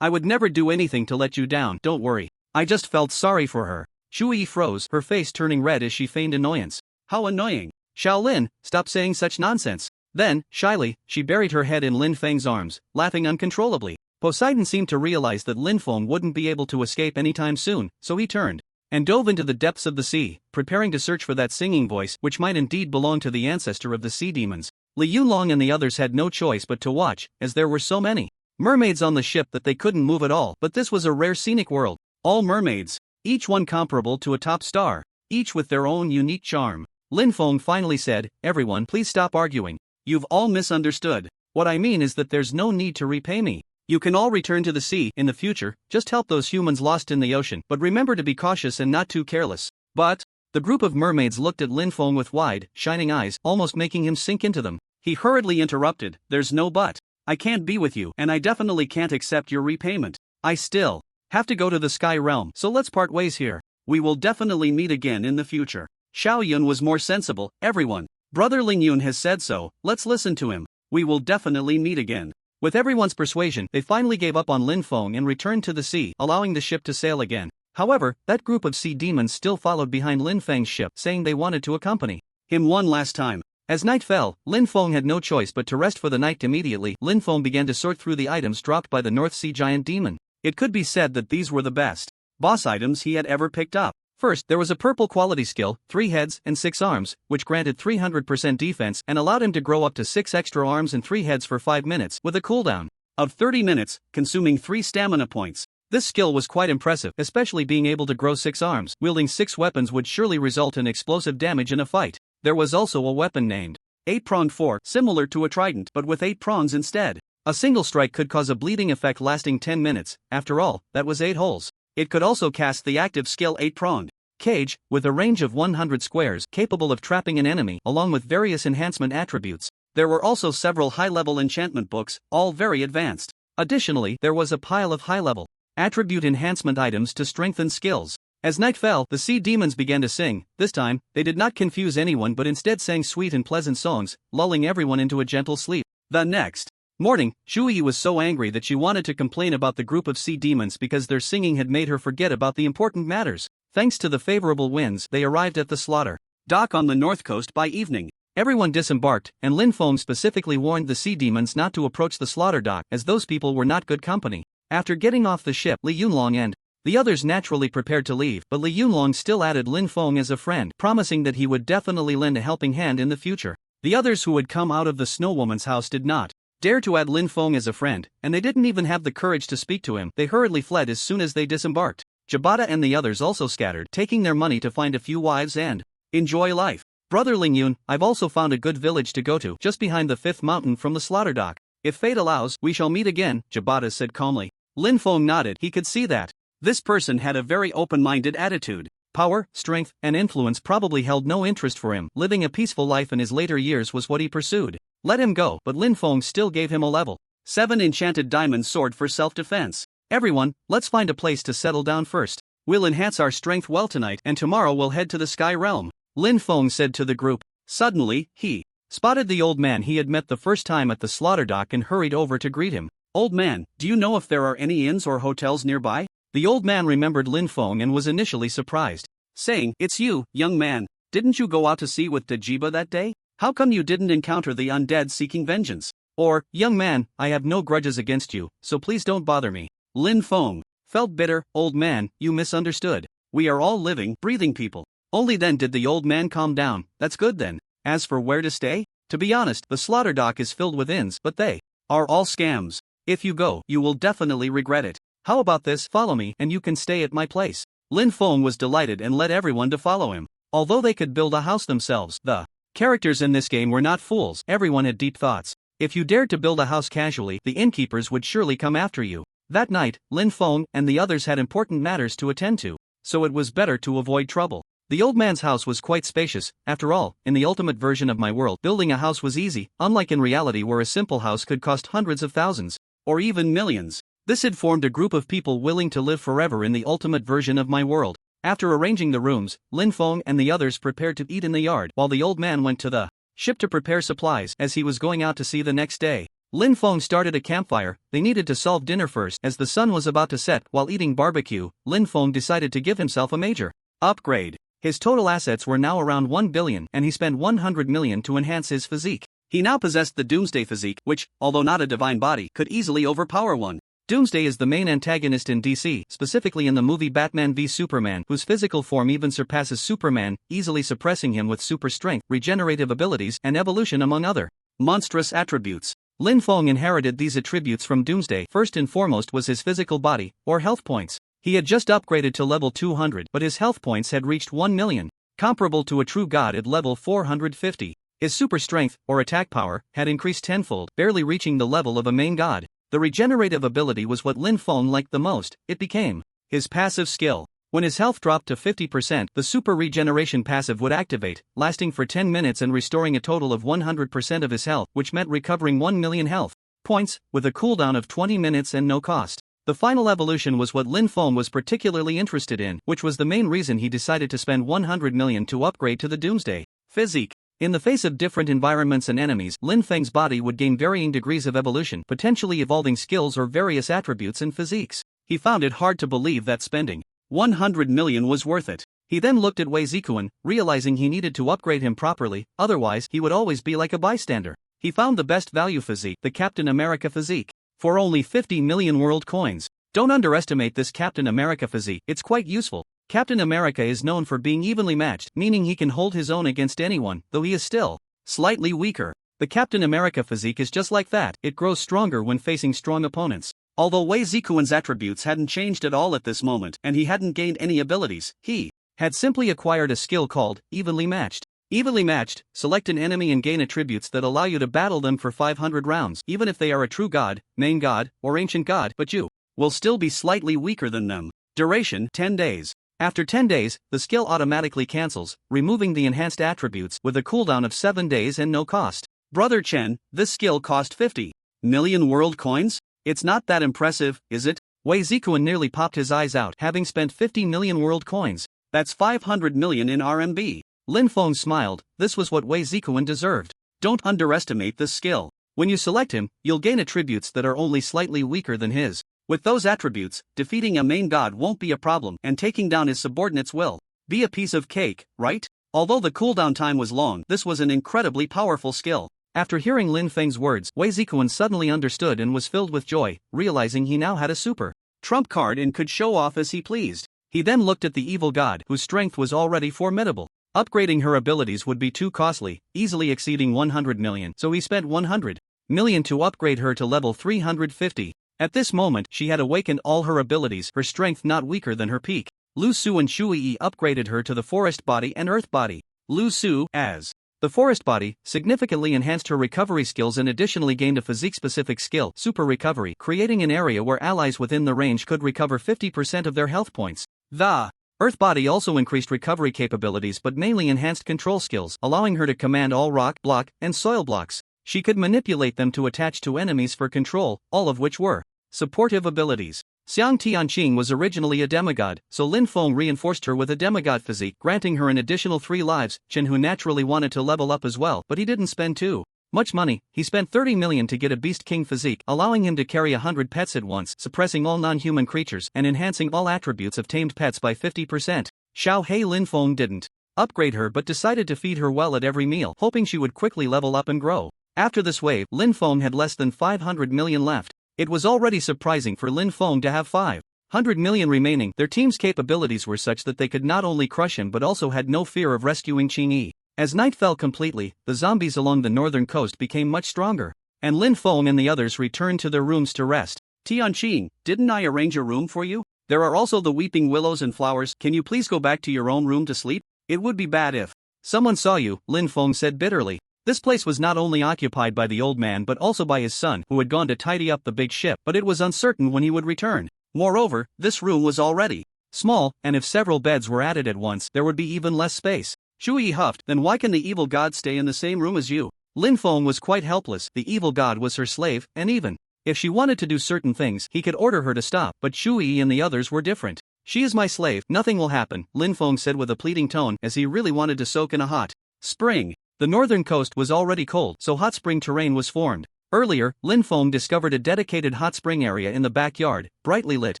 I would never do anything to let you down, don't worry. I just felt sorry for her." Zhu Yi froze, her face turning red as she feigned annoyance. "How annoying. Xiao Lin, stop saying such nonsense." Then, shyly, she buried her head in Lin Feng's arms, laughing uncontrollably. Poseidon seemed to realize that Lin Feng wouldn't be able to escape anytime soon, so he turned and dove into the depths of the sea, preparing to search for that singing voice which might indeed belong to the ancestor of the sea demons. Li Yunlong and the others had no choice but to watch, as there were so many mermaids on the ship that they couldn't move at all. But this was a rare scenic world. All mermaids, each one comparable to a top star, each with their own unique charm. Lin Feng finally said, "Everyone, please stop arguing. You've all misunderstood. What I mean is that there's no need to repay me. You can all return to the sea in the future, just help those humans lost in the ocean, but remember to be cautious and not too careless." But the group of mermaids looked at Lin Feng with wide, shining eyes, almost making him sink into them. He hurriedly interrupted, "There's no but. I can't be with you, and I definitely can't accept your repayment. I still have to go to the Sky Realm, so let's part ways here. We will definitely meet again in the future." Xiao Yun was more sensible. "Everyone, Brother Ling Yun has said so, let's listen to him. We will definitely meet again." With everyone's persuasion, they finally gave up on Lin Feng and returned to the sea, allowing the ship to sail again. However, that group of sea demons still followed behind Lin Feng's ship, saying they wanted to accompany him one last time. As night fell, Lin Feng had no choice but to rest for the night. Immediately, Lin Feng began to sort through the items dropped by the North Sea Giant Demon. It could be said that these were the best boss items he had ever picked up. First, there was a purple quality skill, 3 heads and 6 arms, which granted 300% defense and allowed him to grow up to 6 extra arms and 3 heads for 5 minutes, with a cooldown of 30 minutes, consuming 3 stamina points. This skill was quite impressive, especially being able to grow 6 arms. Wielding 6 weapons would surely result in explosive damage in a fight. There was also a weapon named 8-pronged 4, similar to a trident but with 8 prongs instead. A single strike could cause a bleeding effect lasting 10 minutes, after all, that was 8 holes. It could also cast the active skill 8-pronged Cage, with a range of 100 squares, capable of trapping an enemy, along with various enhancement attributes. There were also several high-level enchantment books, all very advanced. Additionally, there was a pile of high-level attribute enhancement items to strengthen skills. As night fell, the sea demons began to sing. This time, they did not confuse anyone but instead sang sweet and pleasant songs, lulling everyone into a gentle sleep. The next morning, Zhu Yi was so angry that she wanted to complain about the group of sea demons because their singing had made her forget about the important matters. Thanks to the favorable winds, they arrived at the slaughter dock on the north coast by evening. Everyone disembarked, and Lin Feng specifically warned the sea demons not to approach the slaughter dock, as those people were not good company. After getting off the ship, Li Yunlong and the others naturally prepared to leave, but Li Yunlong still added Lin Feng as a friend, promising that he would definitely lend a helping hand in the future. The others who had come out of the Snow Woman's house did not dare to add Lin Feng as a friend, and they didn't even have the courage to speak to him. They hurriedly fled as soon as they disembarked. Jabata and the others also scattered, taking their money to find a few wives and enjoy life. Brother Ling Yun, I've also found a good village to go to, just behind the 5th mountain from the slaughter dock. If fate allows, we shall meet again, Jabata said calmly. Lin Feng nodded. He could see that this person had a very open-minded attitude. Power, strength, and influence probably held no interest for him. Living a peaceful life in his later years was what he pursued. Let him go, but Lin Feng still gave him a level 7 enchanted diamond sword for self-defense. Everyone, let's find a place to settle down first. We'll enhance our strength well tonight and tomorrow we'll head to the Sky Realm, Lin Feng said to the group. Suddenly, he spotted the old man he had met the first time at the slaughter dock and hurried over to greet him. Old man, do you know if there are any inns or hotels nearby? The old man remembered Lin Feng and was initially surprised, saying, "It's you, young man. Didn't you go out to sea with Dajiba that day? How come you didn't encounter the undead seeking vengeance?" Or, "Young man, I have no grudges against you, so please don't bother me." Lin Feng felt bitter. "Old man, you misunderstood. We are all living, breathing people." Only then did the old man calm down. "That's good then. As for where to stay? To be honest, the slaughter dock is filled with inns, but they are all scams. If you go, you will definitely regret it. How about this? Follow me and you can stay at my place." Lin Feng was delighted and led everyone to follow him. Although they could build a house themselves, the characters in this game were not fools. Everyone had deep thoughts. If you dared to build a house casually, the innkeepers would surely come after you. That night, Lin Feng and the others had important matters to attend to, so it was better to avoid trouble. The old man's house was quite spacious. After all, in the ultimate version of my world, building a house was easy, unlike in reality where a simple house could cost hundreds of thousands, or even millions. This had formed a group of people willing to live forever in the ultimate version of my world. After arranging the rooms, Lin Feng and the others prepared to eat in the yard, while the old man went to the ship to prepare supplies as he was going out to sea the next day. Lin Feng started a campfire. They needed to solve dinner first. As the sun was about to set, while eating barbecue, Lin Feng decided to give himself a major upgrade. His total assets were now around 1 billion and he spent 100 million to enhance his physique. He now possessed the Doomsday physique, which, although not a divine body, could easily overpower one. Doomsday is the main antagonist in DC, specifically in the movie Batman v Superman, whose physical form even surpasses Superman, easily suppressing him with super strength, regenerative abilities, and evolution among other monstrous attributes. Lin Feng inherited these attributes from Doomsday. First and foremost was his physical body, or health points. He had just upgraded to level 200, but his health points had reached 1 million, comparable to a true god at level 450. His super strength, or attack power, had increased tenfold, barely reaching the level of a main god. The regenerative ability was what Lin Feng liked the most. It became his passive skill. When his health dropped to 50%, the super regeneration passive would activate, lasting for 10 minutes and restoring a total of 100% of his health, which meant recovering 1 million health points, with a cooldown of 20 minutes and no cost. The final evolution was what Lin Feng was particularly interested in, which was the main reason he decided to spend 100 million to upgrade to the Doomsday physique. In the face of different environments and enemies, Lin Feng's body would gain varying degrees of evolution, potentially evolving skills or various attributes and physiques. He found it hard to believe that spending 100 million was worth it. He then looked at Wei Zikuan, realizing he needed to upgrade him properly, otherwise he would always be like a bystander. He found the best value physique, the Captain America physique, for only 50 million world coins. Don't underestimate this Captain America physique, it's quite useful. Captain America is known for being evenly matched, meaning he can hold his own against anyone, though he is still slightly weaker. The Captain America physique is just like that, it grows stronger when facing strong opponents. Although Wei Zikuan's attributes hadn't changed at all at this moment, and he hadn't gained any abilities, he had simply acquired a skill called Evenly Matched. Evenly Matched, select an enemy and gain attributes that allow you to battle them for 500 rounds, even if they are a true god, main god, or ancient god, but you will still be slightly weaker than them. Duration, 10 days. After 10 days, the skill automatically cancels, removing the enhanced attributes with a cooldown of 7 days and no cost. Brother Chen, this skill cost 50 million world coins? It's not that impressive, is it? Wei Zikuan nearly popped his eyes out, having spent 50 million world coins. That's 500 million in RMB. Lin Feng smiled. This was what Wei Zikuan deserved. Don't underestimate this skill. When you select him, you'll gain attributes that are only slightly weaker than his. With those attributes, defeating a main god won't be a problem, and taking down his subordinates will be a piece of cake, right? Although the cooldown time was long, this was an incredibly powerful skill. After hearing Lin Feng's words, Wei Zikuan suddenly understood and was filled with joy, realizing he now had a super trump card and could show off as he pleased. He then looked at the evil god, whose strength was already formidable. Upgrading her abilities would be too costly, easily exceeding 100 million, so he spent 100 million to upgrade her to level 350. At this moment, she had awakened all her abilities, her strength not weaker than her peak. Lu Su and Shui Yi upgraded her to the forest body and earth body. Lu Su, as The forest body significantly enhanced her recovery skills and additionally gained a physique-specific skill, Super Recovery, creating an area where allies within the range could recover 50% of their health points. The Earth body also increased recovery capabilities but mainly enhanced control skills, allowing her to command all rock, block, and soil blocks. She could manipulate them to attach to enemies for control, all of which were supportive abilities. Xiang Tianqing was originally a demigod, so Lin Feng reinforced her with a demigod physique, granting her an additional 3 lives. Chen Hu naturally wanted to level up as well, but he didn't spend too much money. He spent 30 million to get a Beast King physique, allowing him to carry 100 pets at once, suppressing all non-human creatures and enhancing all attributes of tamed pets by 50%. Xiao Hei Lin Feng didn't upgrade her but decided to feed her well at every meal, hoping she would quickly level up and grow. After this wave, Lin Feng had less than 500 million left. It was already surprising for Lin Feng to have 500 million remaining. Their team's capabilities were such that they could not only crush him but also had no fear of rescuing Qing Yi. As night fell completely, the zombies along the northern coast became much stronger, and Lin Feng and the others returned to their rooms to rest. Tianqing, didn't I arrange a room for you? There are also the weeping willows and flowers. Can you please go back to your own room to sleep? It would be bad if someone saw you, Lin Feng said bitterly. This place was not only occupied by the old man but also by his son, who had gone to tidy up the big ship, but it was uncertain when he would return. Moreover, this room was already small, and if several beds were added at once, there would be even less space. Shu Yi huffed, then why can the evil god stay in the same room as you? Lin Feng was quite helpless. The evil god was her slave, and even if she wanted to do certain things, he could order her to stop, but Shu Yi and the others were different. She is my slave, nothing will happen, Lin Feng said with a pleading tone as he really wanted to soak in a hot spring. The northern coast was already cold, so hot spring terrain was formed. Earlier, Lin Feng discovered a dedicated hot spring area in the backyard, brightly lit,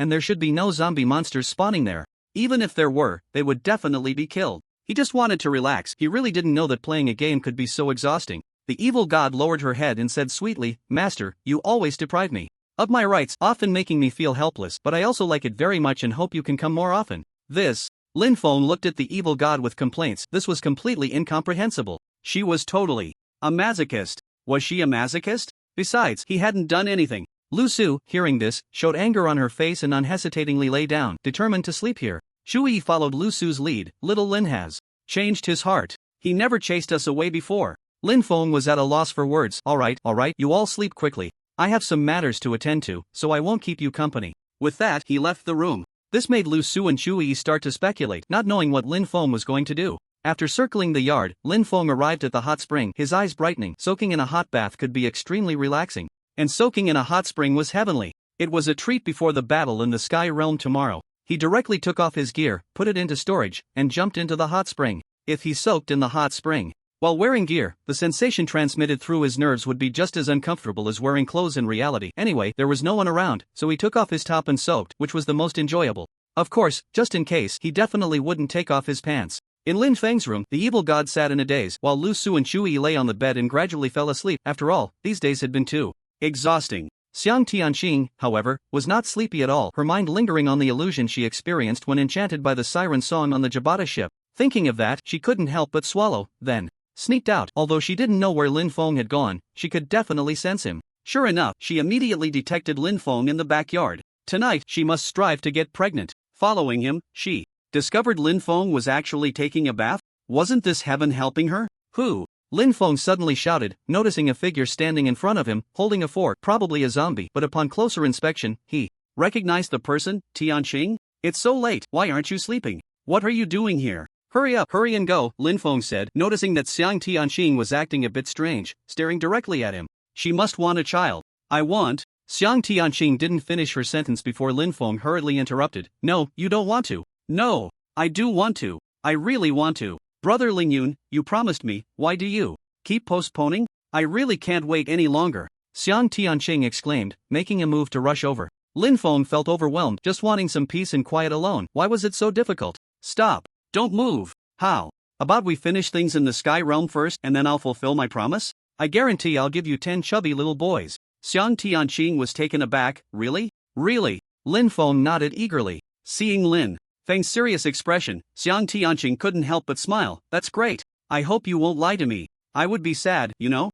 and there should be no zombie monsters spawning there. Even if there were, they would definitely be killed. He just wanted to relax. He really didn't know that playing a game could be so exhausting. The evil god lowered her head and said sweetly, Master, you always deprive me of my rights, often making me feel helpless, but I also like it very much and hope you can come more often. Lin Feng looked at the evil god with complaints. This was completely incomprehensible. She was totally a masochist. Was she a masochist? Besides, he hadn't done anything. Lu Su, hearing this, showed anger on her face and unhesitatingly lay down, determined to sleep here. Shu Yi followed Lu Su's lead. Little Lin has changed his heart. He never chased us away before. Lin Feng was at a loss for words. Alright, you all sleep quickly. I have some matters to attend to, so I won't keep you company. With that, he left the room. This made Lu Su and Shu Yi start to speculate, not knowing what Lin Feng was going to do. After circling the yard, Lin Feng arrived at the hot spring, his eyes brightening. Soaking in a hot bath could be extremely relaxing, and soaking in a hot spring was heavenly. It was a treat before the battle in the Sky Realm tomorrow. He directly took off his gear, put it into storage, and jumped into the hot spring. If he soaked in the hot spring while wearing gear, the sensation transmitted through his nerves would be just as uncomfortable as wearing clothes in reality. Anyway, there was no one around, so he took off his top and soaked, which was the most enjoyable. Of course, just in case, he definitely wouldn't take off his pants. In Lin Feng's room, the evil god sat in a daze, while Lu Su and Shu Yi lay on the bed and gradually fell asleep. After all, these days had been too exhausting. Xiang Tianqing, however, was not sleepy at all, her mind lingering on the illusion she experienced when enchanted by the siren song on the Jabata ship. Thinking of that, she couldn't help but swallow, then sneaked out. Although she didn't know where Lin Feng had gone, she could definitely sense him. Sure enough, she immediately detected Lin Feng in the backyard. Tonight, she must strive to get pregnant. Following him, she discovered Lin Feng was actually taking a bath. Wasn't this heaven helping her? Who? Lin Feng suddenly shouted, noticing a figure standing in front of him, holding a fork, probably a zombie, but upon closer inspection, he recognized the person. Tianqing? It's so late, why aren't you sleeping? What are you doing here? Hurry up, hurry and go, Lin Feng said, noticing that Xiang Tianqing was acting a bit strange, staring directly at him. She must want a child. I want. Xiang Tianqing didn't finish her sentence before Lin Feng hurriedly interrupted. No, you don't want to. No, I do want to. I really want to. Brother Lingyun, you promised me, why do you keep postponing? I really can't wait any longer. Xiang Tianqing exclaimed, making a move to rush over. Lin Feng felt overwhelmed, just wanting some peace and quiet alone. Why was it so difficult? Stop. Don't move. How about we finish things in the Sky Realm first and then I'll fulfill my promise? I guarantee I'll give you 10 chubby little boys. Xiang Tianqing was taken aback. Really? Really? Lin Feng nodded eagerly. Seeing Lin Feng's serious expression, Xiang Tianqing couldn't help but smile. That's great. I hope you won't lie to me. I would be sad, you know?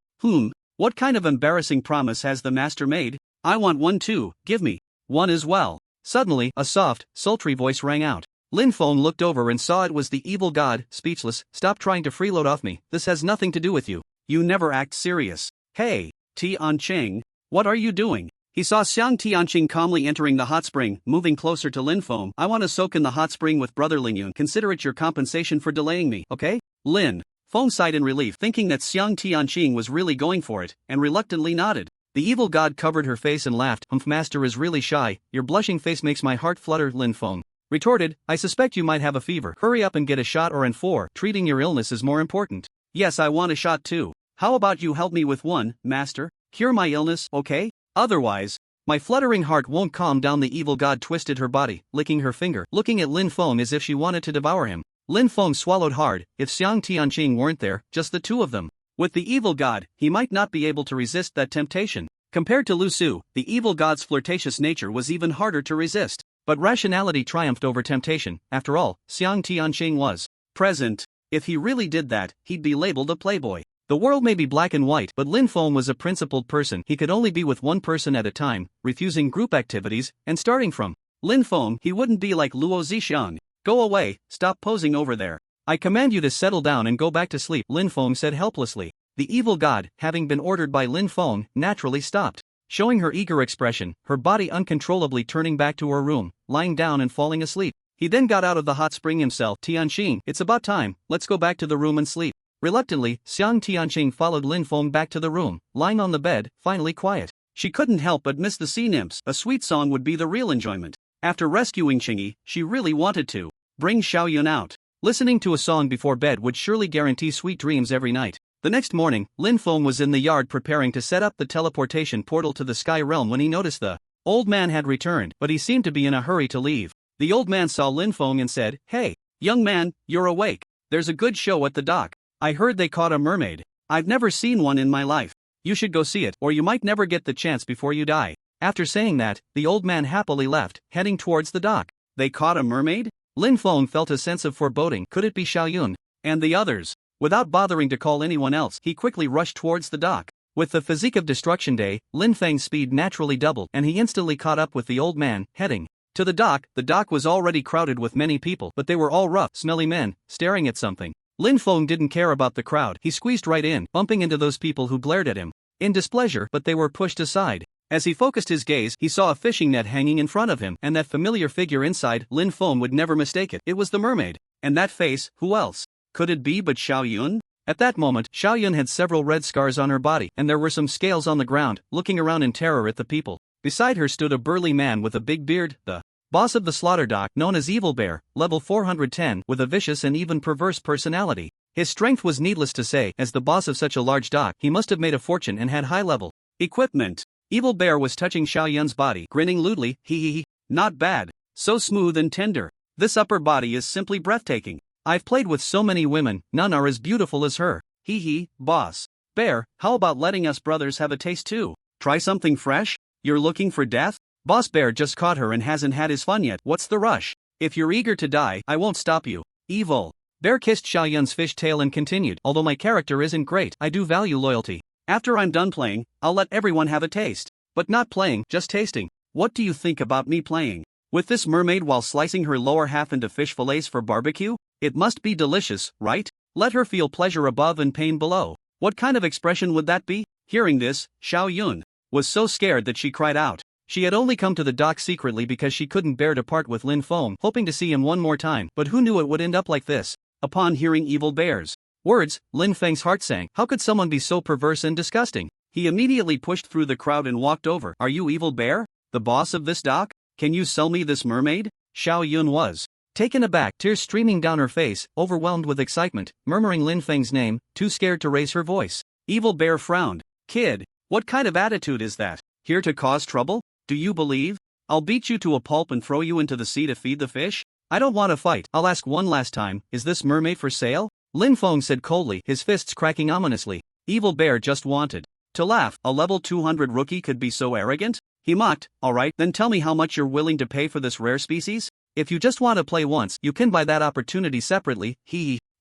What kind of embarrassing promise has the master made? I want one too, give me one as well. Suddenly, a soft, sultry voice rang out. Lin Feng looked over and saw it was the evil god, speechless. Stop trying to freeload off me, this has nothing to do with you. You never act serious. Hey, Tianqing, what are you doing? He saw Xiang Tianqing calmly entering the hot spring, moving closer to Lin Feng. I want to soak in the hot spring with brother Lingyun. Consider it your compensation for delaying me, okay? Lin Feng sighed in relief, thinking that Xiang Tianqing was really going for it, and reluctantly nodded. The evil god covered her face and laughed. Master is really shy, your blushing face makes my heart flutter. Lin Feng retorted, I suspect you might have a fever. Hurry up and get a shot, or N4, treating your illness is more important. Yes, I want a shot too. How about you help me with one, master? Cure my illness, okay? Otherwise, my fluttering heart won't calm down. The evil god twisted her body, licking her finger, looking at Lin Feng as if she wanted to devour him. Lin Feng swallowed hard. If Xiang Tianqing weren't there, just the two of them. With the evil god, he might not be able to resist that temptation. Compared to Lu Su, the evil god's flirtatious nature was even harder to resist. But rationality triumphed over temptation. After all, Xiang Tianqing was present. If he really did that, he'd be labeled a playboy. The world may be black and white, but Lin Feng was a principled person. He could only be with one person at a time, refusing group activities, and starting from Lin Feng, he wouldn't be like Luo Zixing. Go away, stop posing over there. I command you to settle down and go back to sleep, Lin Feng said helplessly. The evil god, having been ordered by Lin Feng, naturally stopped. Showing her eager expression, her body uncontrollably turning back to her room, lying down and falling asleep. He then got out of the hot spring himself. Tianqing, it's about time, let's go back to the room and sleep. Reluctantly, Xiang Tianqing followed Lin Feng back to the room, lying on the bed, finally quiet. She couldn't help but miss the sea nymphs. A sweet song would be the real enjoyment. After rescuing Qingyi, she really wanted to bring Xiaoyun out. Listening to a song before bed would surely guarantee sweet dreams every night. The next morning, Lin Feng was in the yard preparing to set up the teleportation portal to the sky realm when he noticed the old man had returned, but he seemed to be in a hurry to leave. The old man saw Lin Feng and said, Hey, young man, you're awake. There's a good show at the dock. I heard they caught a mermaid. I've never seen one in my life. You should go see it, or you might never get the chance before you die. After saying that, the old man happily left, heading towards the dock. They caught a mermaid? Lin Feng felt a sense of foreboding. Could it be Xiaoyun and the others? Without bothering to call anyone else, he quickly rushed towards the dock. With the physique of Destruction Day, Lin Feng's speed naturally doubled, and he instantly caught up with the old man, heading to the dock. The dock was already crowded with many people, but they were all rough, smelly men, staring at something. Lin Feng didn't care about the crowd. He squeezed right in, bumping into those people who glared at him in displeasure, but they were pushed aside. As he focused his gaze, he saw a fishing net hanging in front of him, and that familiar figure inside. Lin Feng would never mistake it. It was the mermaid. And that face, who else could it be but Xiaoyun? At that moment, Xiaoyun had several red scars on her body, and there were some scales on the ground, looking around in terror at the people. Beside her stood a burly man with a big beard, the boss of the slaughter dock, known as Evil Bear, level 410, with a vicious and even perverse personality. His strength was needless to say. As the boss of such a large dock, he must have made a fortune and had high-level equipment. Evil Bear was touching Xiaoyun's body, grinning lewdly. Hee, not bad. So smooth and tender. This upper body is simply breathtaking. I've played with so many women, none are as beautiful as her. Hee, boss. Bear, how about letting us brothers have a taste too? Try something fresh? You're looking for death? Boss Bear just caught her and hasn't had his fun yet. What's the rush? If you're eager to die, I won't stop you. Evil Bear kissed Xiaoyun's fish tail and continued, although my character isn't great, I do value loyalty. After I'm done playing, I'll let everyone have a taste. But not playing, just tasting. What do you think about me playing with this mermaid while slicing her lower half into fish fillets for barbecue? It must be delicious, right? Let her feel pleasure above and pain below. What kind of expression would that be? Hearing this, Xiaoyun was so scared that she cried out. She had only come to the dock secretly because she couldn't bear to part with Lin Feng, hoping to see him one more time, but who knew it would end up like this? Upon hearing Evil Bear's words, Lin Feng's heart sank. How could someone be so perverse and disgusting? He immediately pushed through the crowd and walked over. Are you Evil Bear? The boss of this dock? Can you sell me this mermaid? Xiaoyun was taken aback, tears streaming down her face, overwhelmed with excitement, murmuring Lin Feng's name, too scared to raise her voice. Evil Bear frowned. Kid, what kind of attitude is that? Here to cause trouble? Do you believe I'll beat you to a pulp and throw you into the sea to feed the fish? I don't want to fight. I'll ask one last time, is this mermaid for sale? Lin Feng said coldly, his fists cracking ominously. Evil Bear just wanted to laugh. A level 200 rookie could be so arrogant? He mocked. Alright, then tell me how much you're willing to pay for this rare species? If you just want to play once, you can buy that opportunity separately.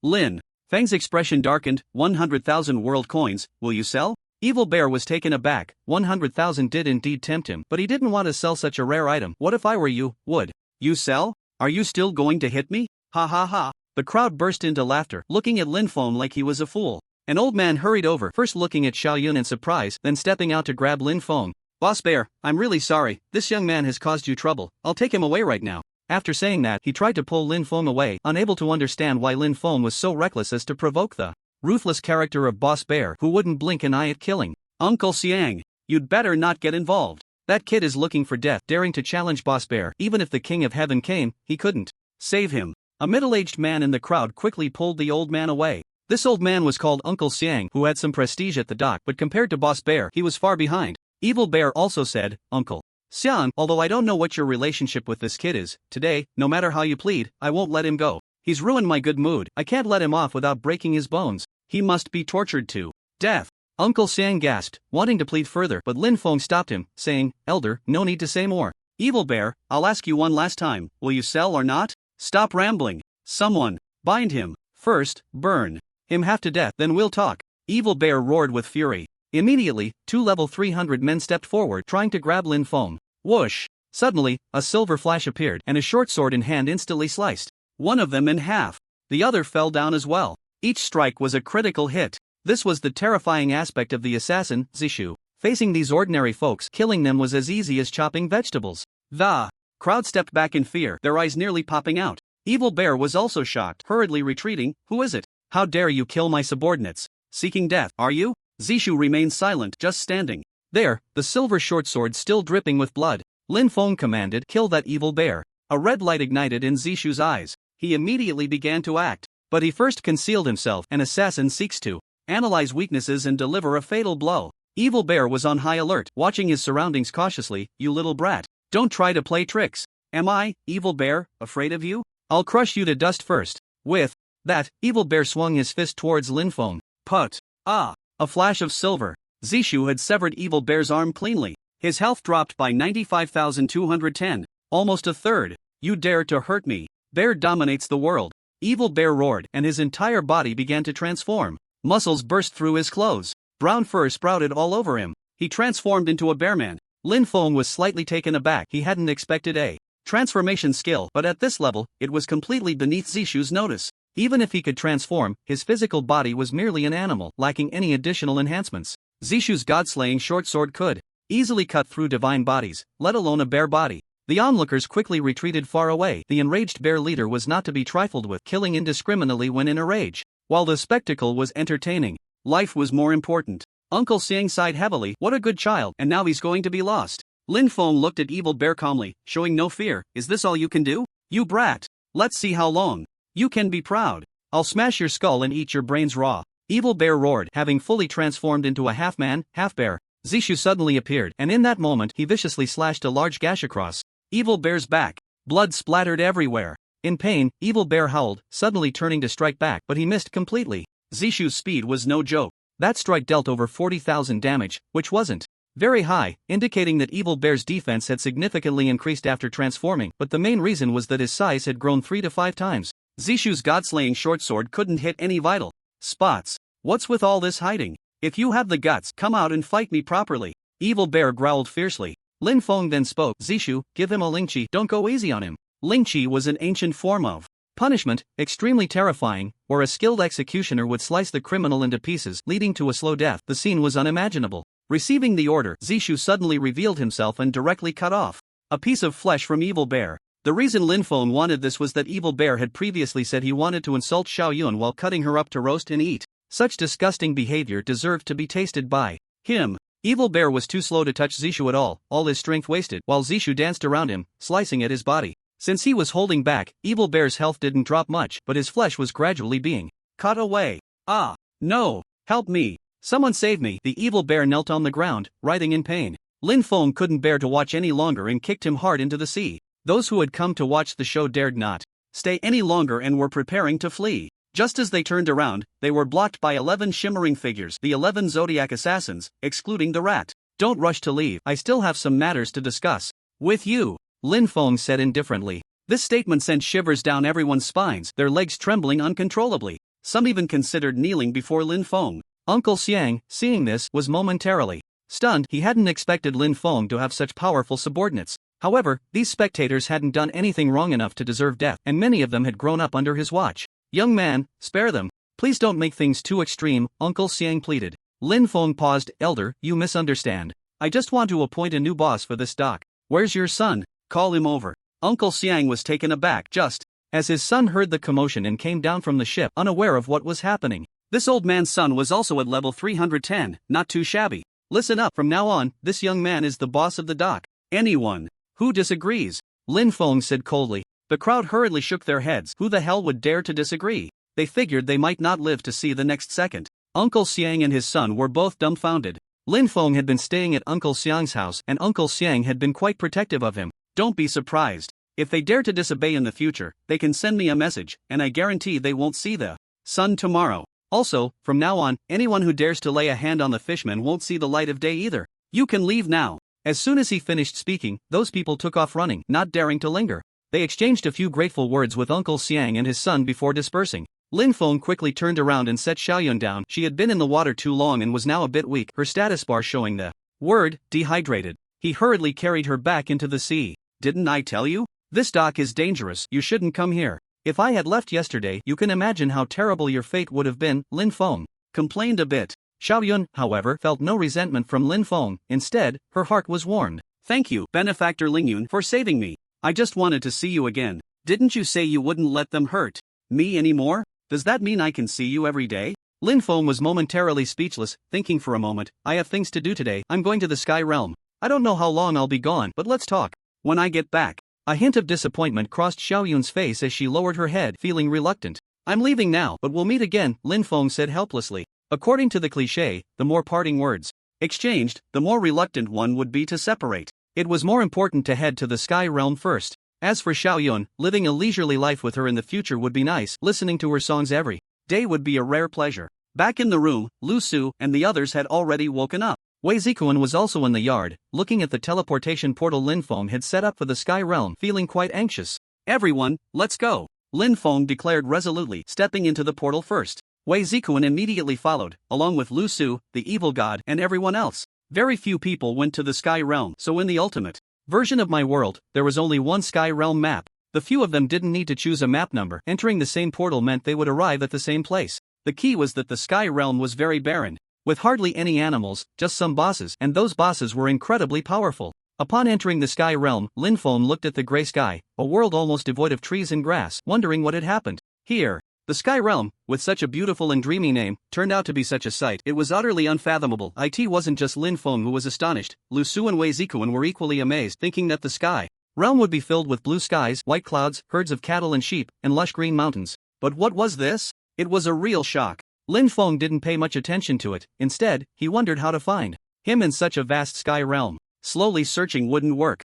Lin Feng's expression darkened. 100,000 world coins, will you sell? Evil Bear was taken aback. 100,000 did indeed tempt him, but he didn't want to sell such a rare item. What if I were you, would you sell? Are you still going to hit me? Ha ha ha. The crowd burst into laughter, looking at Lin Feng like he was a fool. An old man hurried over, first looking at Xiao Yun in surprise, then stepping out to grab Lin Feng. Boss Bear, I'm really sorry, this young man has caused you trouble, I'll take him away right now. After saying that, he tried to pull Lin Feng away, unable to understand why Lin Feng was so reckless as to provoke the ruthless character of Boss Bear, who wouldn't blink an eye at killing. Uncle Xiang, you'd better not get involved. That kid is looking for death, daring to challenge Boss Bear. Even if the King of Heaven came, he couldn't save him. A middle-aged man in the crowd quickly pulled the old man away. This old man was called Uncle Xiang, who had some prestige at the dock, but compared to Boss Bear, he was far behind. Evil Bear also said, Uncle Xiang, although I don't know what your relationship with this kid is, today, no matter how you plead, I won't let him go. He's ruined my good mood, I can't let him off without breaking his bones. He must be tortured to death. Uncle Xiang gasped, wanting to plead further, but Lin Feng stopped him, saying, Elder, no need to say more. Evil Bear, I'll ask you one last time, will you sell or not? Stop rambling. Someone bind him. First, burn him half to death, then we'll talk. Evil Bear roared with fury. Immediately, 2 level 300 men stepped forward, trying to grab Lin Feng. Whoosh! Suddenly, a silver flash appeared, and a short sword in hand instantly sliced one of them in half. The other fell down as well. Each strike was a critical hit. This was the terrifying aspect of the assassin, Zishu. Facing these ordinary folks, killing them was as easy as chopping vegetables. The crowd stepped back in fear, their eyes nearly popping out. Evil Bear was also shocked, hurriedly retreating. Who is it? How dare you kill my subordinates? Seeking death, are you? Zishu remained silent, just standing there, the silver short sword still dripping with blood. Lin Feng commanded, kill that evil bear. A red light ignited in Zishu's eyes. He immediately began to act. But he first concealed himself. An assassin seeks to analyze weaknesses and deliver a fatal blow. Evil Bear was on high alert, watching his surroundings cautiously. You little brat. Don't try to play tricks. Am I, Evil Bear, afraid of you? I'll crush you to dust first. With that, Evil Bear swung his fist towards Lin Feng. Put! Ah! A flash of silver. Zishu had severed Evil Bear's arm cleanly. His health dropped by 95,210. Almost a third. You dare to hurt me. Bear dominates the world. Evil Bear roared, and his entire body began to transform. Muscles burst through his clothes. Brown fur sprouted all over him. He transformed into a bearman. Lin Feng was slightly taken aback. He hadn't expected a transformation skill, but at this level, it was completely beneath Zishu's notice. Even if he could transform, his physical body was merely an animal, lacking any additional enhancements. Zishu's god-slaying short sword could easily cut through divine bodies, let alone a bear body. The onlookers quickly retreated far away. The enraged bear leader was not to be trifled with, killing indiscriminately when in a rage. While the spectacle was entertaining, life was more important. Uncle Xiang sighed heavily. What a good child, and now he's going to be lost. Lin Feng looked at Evil Bear calmly, showing no fear. Is this all you can do? You brat! Let's see how long you can be proud. I'll smash your skull and eat your brains raw. Evil Bear roared, having fully transformed into a half-man, half-bear. Zishu suddenly appeared, and in that moment he viciously slashed a large gash across Evil Bear's back. Blood splattered everywhere. In pain, Evil Bear howled, suddenly turning to strike back, but he missed completely. Zishu's speed was no joke. That strike dealt over 40,000 damage, which wasn't very high, indicating that Evil Bear's defense had significantly increased after transforming, but the main reason was that his size had grown 3 to 5 times. Zishu's god-slaying short sword couldn't hit any vital spots. What's with all this hiding? If you have the guts, come out and fight me properly. Evil Bear growled fiercely. Lin Feng then spoke. Zishu, give him a Lingqi, don't go easy on him. Lingqi was an ancient form of punishment, extremely terrifying, where a skilled executioner would slice the criminal into pieces, leading to a slow death. The scene was unimaginable. Receiving the order, Zishu suddenly revealed himself and directly cut off a piece of flesh from Evil Bear. The reason Lin Feng wanted this was that Evil Bear had previously said he wanted to insult Xiao Yun while cutting her up to roast and eat. Such disgusting behavior deserved to be tasted by him. Evil Bear was too slow to touch Zishu at all his strength wasted, while Zishu danced around him, slicing at his body. Since he was holding back, Evil Bear's health didn't drop much, but his flesh was gradually being cut away. Ah! No! Help me! Someone save me! The Evil Bear knelt on the ground, writhing in pain. Lin Feng couldn't bear to watch any longer and kicked him hard into the sea. Those who had come to watch the show dared not stay any longer and were preparing to flee. Just as they turned around, they were blocked by 11 shimmering figures, the 11 Zodiac assassins, excluding the rat. Don't rush to leave, I still have some matters to discuss with you, Lin Feng said indifferently. This statement sent shivers down everyone's spines, their legs trembling uncontrollably. Some even considered kneeling before Lin Feng. Uncle Xiang, seeing this, was momentarily stunned. He hadn't expected Lin Feng to have such powerful subordinates. However, these spectators hadn't done anything wrong enough to deserve death, and many of them had grown up under his watch. Young man, spare them. Please don't make things too extreme, Uncle Xiang pleaded. Lin Feng paused. Elder, you misunderstand. I just want to appoint a new boss for this dock. Where's your son? Call him over. Uncle Xiang was taken aback just as his son heard the commotion and came down from the ship, unaware of what was happening. This old man's son was also at level 310, not too shabby. Listen up, from now on, this young man is the boss of the dock. Anyone who disagrees, Lin Feng said coldly. The crowd hurriedly shook their heads. Who the hell would dare to disagree? They figured they might not live to see the next second. Uncle Xiang and his son were both dumbfounded. Lin Feng had been staying at Uncle Xiang's house, and Uncle Xiang had been quite protective of him. Don't be surprised. If they dare to disobey in the future, they can send me a message, and I guarantee they won't see the sun tomorrow. Also, from now on, anyone who dares to lay a hand on the fishman won't see the light of day either. You can leave now. As soon as he finished speaking, those people took off running, not daring to linger. They exchanged a few grateful words with Uncle Xiang and his son before dispersing. Lin Feng quickly turned around and set Xiaoyun down. She had been in the water too long and was now a bit weak, her status bar showing the word dehydrated. He hurriedly carried her back into the sea. Didn't I tell you? This dock is dangerous, you shouldn't come here. If I had left yesterday, you can imagine how terrible your fate would have been, Lin Feng complained a bit. Xiaoyun, however, felt no resentment from Lin Feng. Instead, her heart was warmed. Thank you, Benefactor Lingyun, for saving me. I just wanted to see you again. Didn't you say you wouldn't let them hurt me anymore? Does that mean I can see you every day? Lin Feng was momentarily speechless, thinking for a moment. I have things to do today. I'm going to the Sky Realm. I don't know how long I'll be gone, but let's talk when I get back. A hint of disappointment crossed Xiaoyun's face as she lowered her head, feeling reluctant. I'm leaving now, but we'll meet again, Lin Feng said helplessly. According to the cliché, the more parting words exchanged, the more reluctant one would be to separate. It was more important to head to the Sky Realm first. As for Xiaoyun, living a leisurely life with her in the future would be nice. Listening to her songs every day would be a rare pleasure. Back in the room, Lu Su and the others had already woken up. Wei Zikuan was also in the yard, looking at the teleportation portal Lin Feng had set up for the Sky Realm, feeling quite anxious. Everyone, let's go, Lin Feng declared resolutely, stepping into the portal first. Wei Zikuan immediately followed, along with Lu Su, the evil god, and everyone else. Very few people went to the Sky Realm, so in the ultimate version of my world, there was only one Sky Realm map. The few of them didn't need to choose a map number. Entering the same portal meant they would arrive at the same place. The key was that the Sky Realm was very barren, with hardly any animals, just some bosses, and those bosses were incredibly powerful. Upon entering the Sky Realm, Lin Feng looked at the gray sky, a world almost devoid of trees and grass, wondering what had happened. Here, the Sky Realm, with such a beautiful and dreamy name, turned out to be such a sight. It was utterly unfathomable. It wasn't just Lin Feng who was astonished. Lu Su and Wei Zikuan were equally amazed, thinking that the Sky Realm would be filled with blue skies, white clouds, herds of cattle and sheep, and lush green mountains. But what was this? It was a real shock. Lin Feng didn't pay much attention to it. Instead, he wondered how to find him in such a vast Sky Realm. Slowly searching wouldn't work.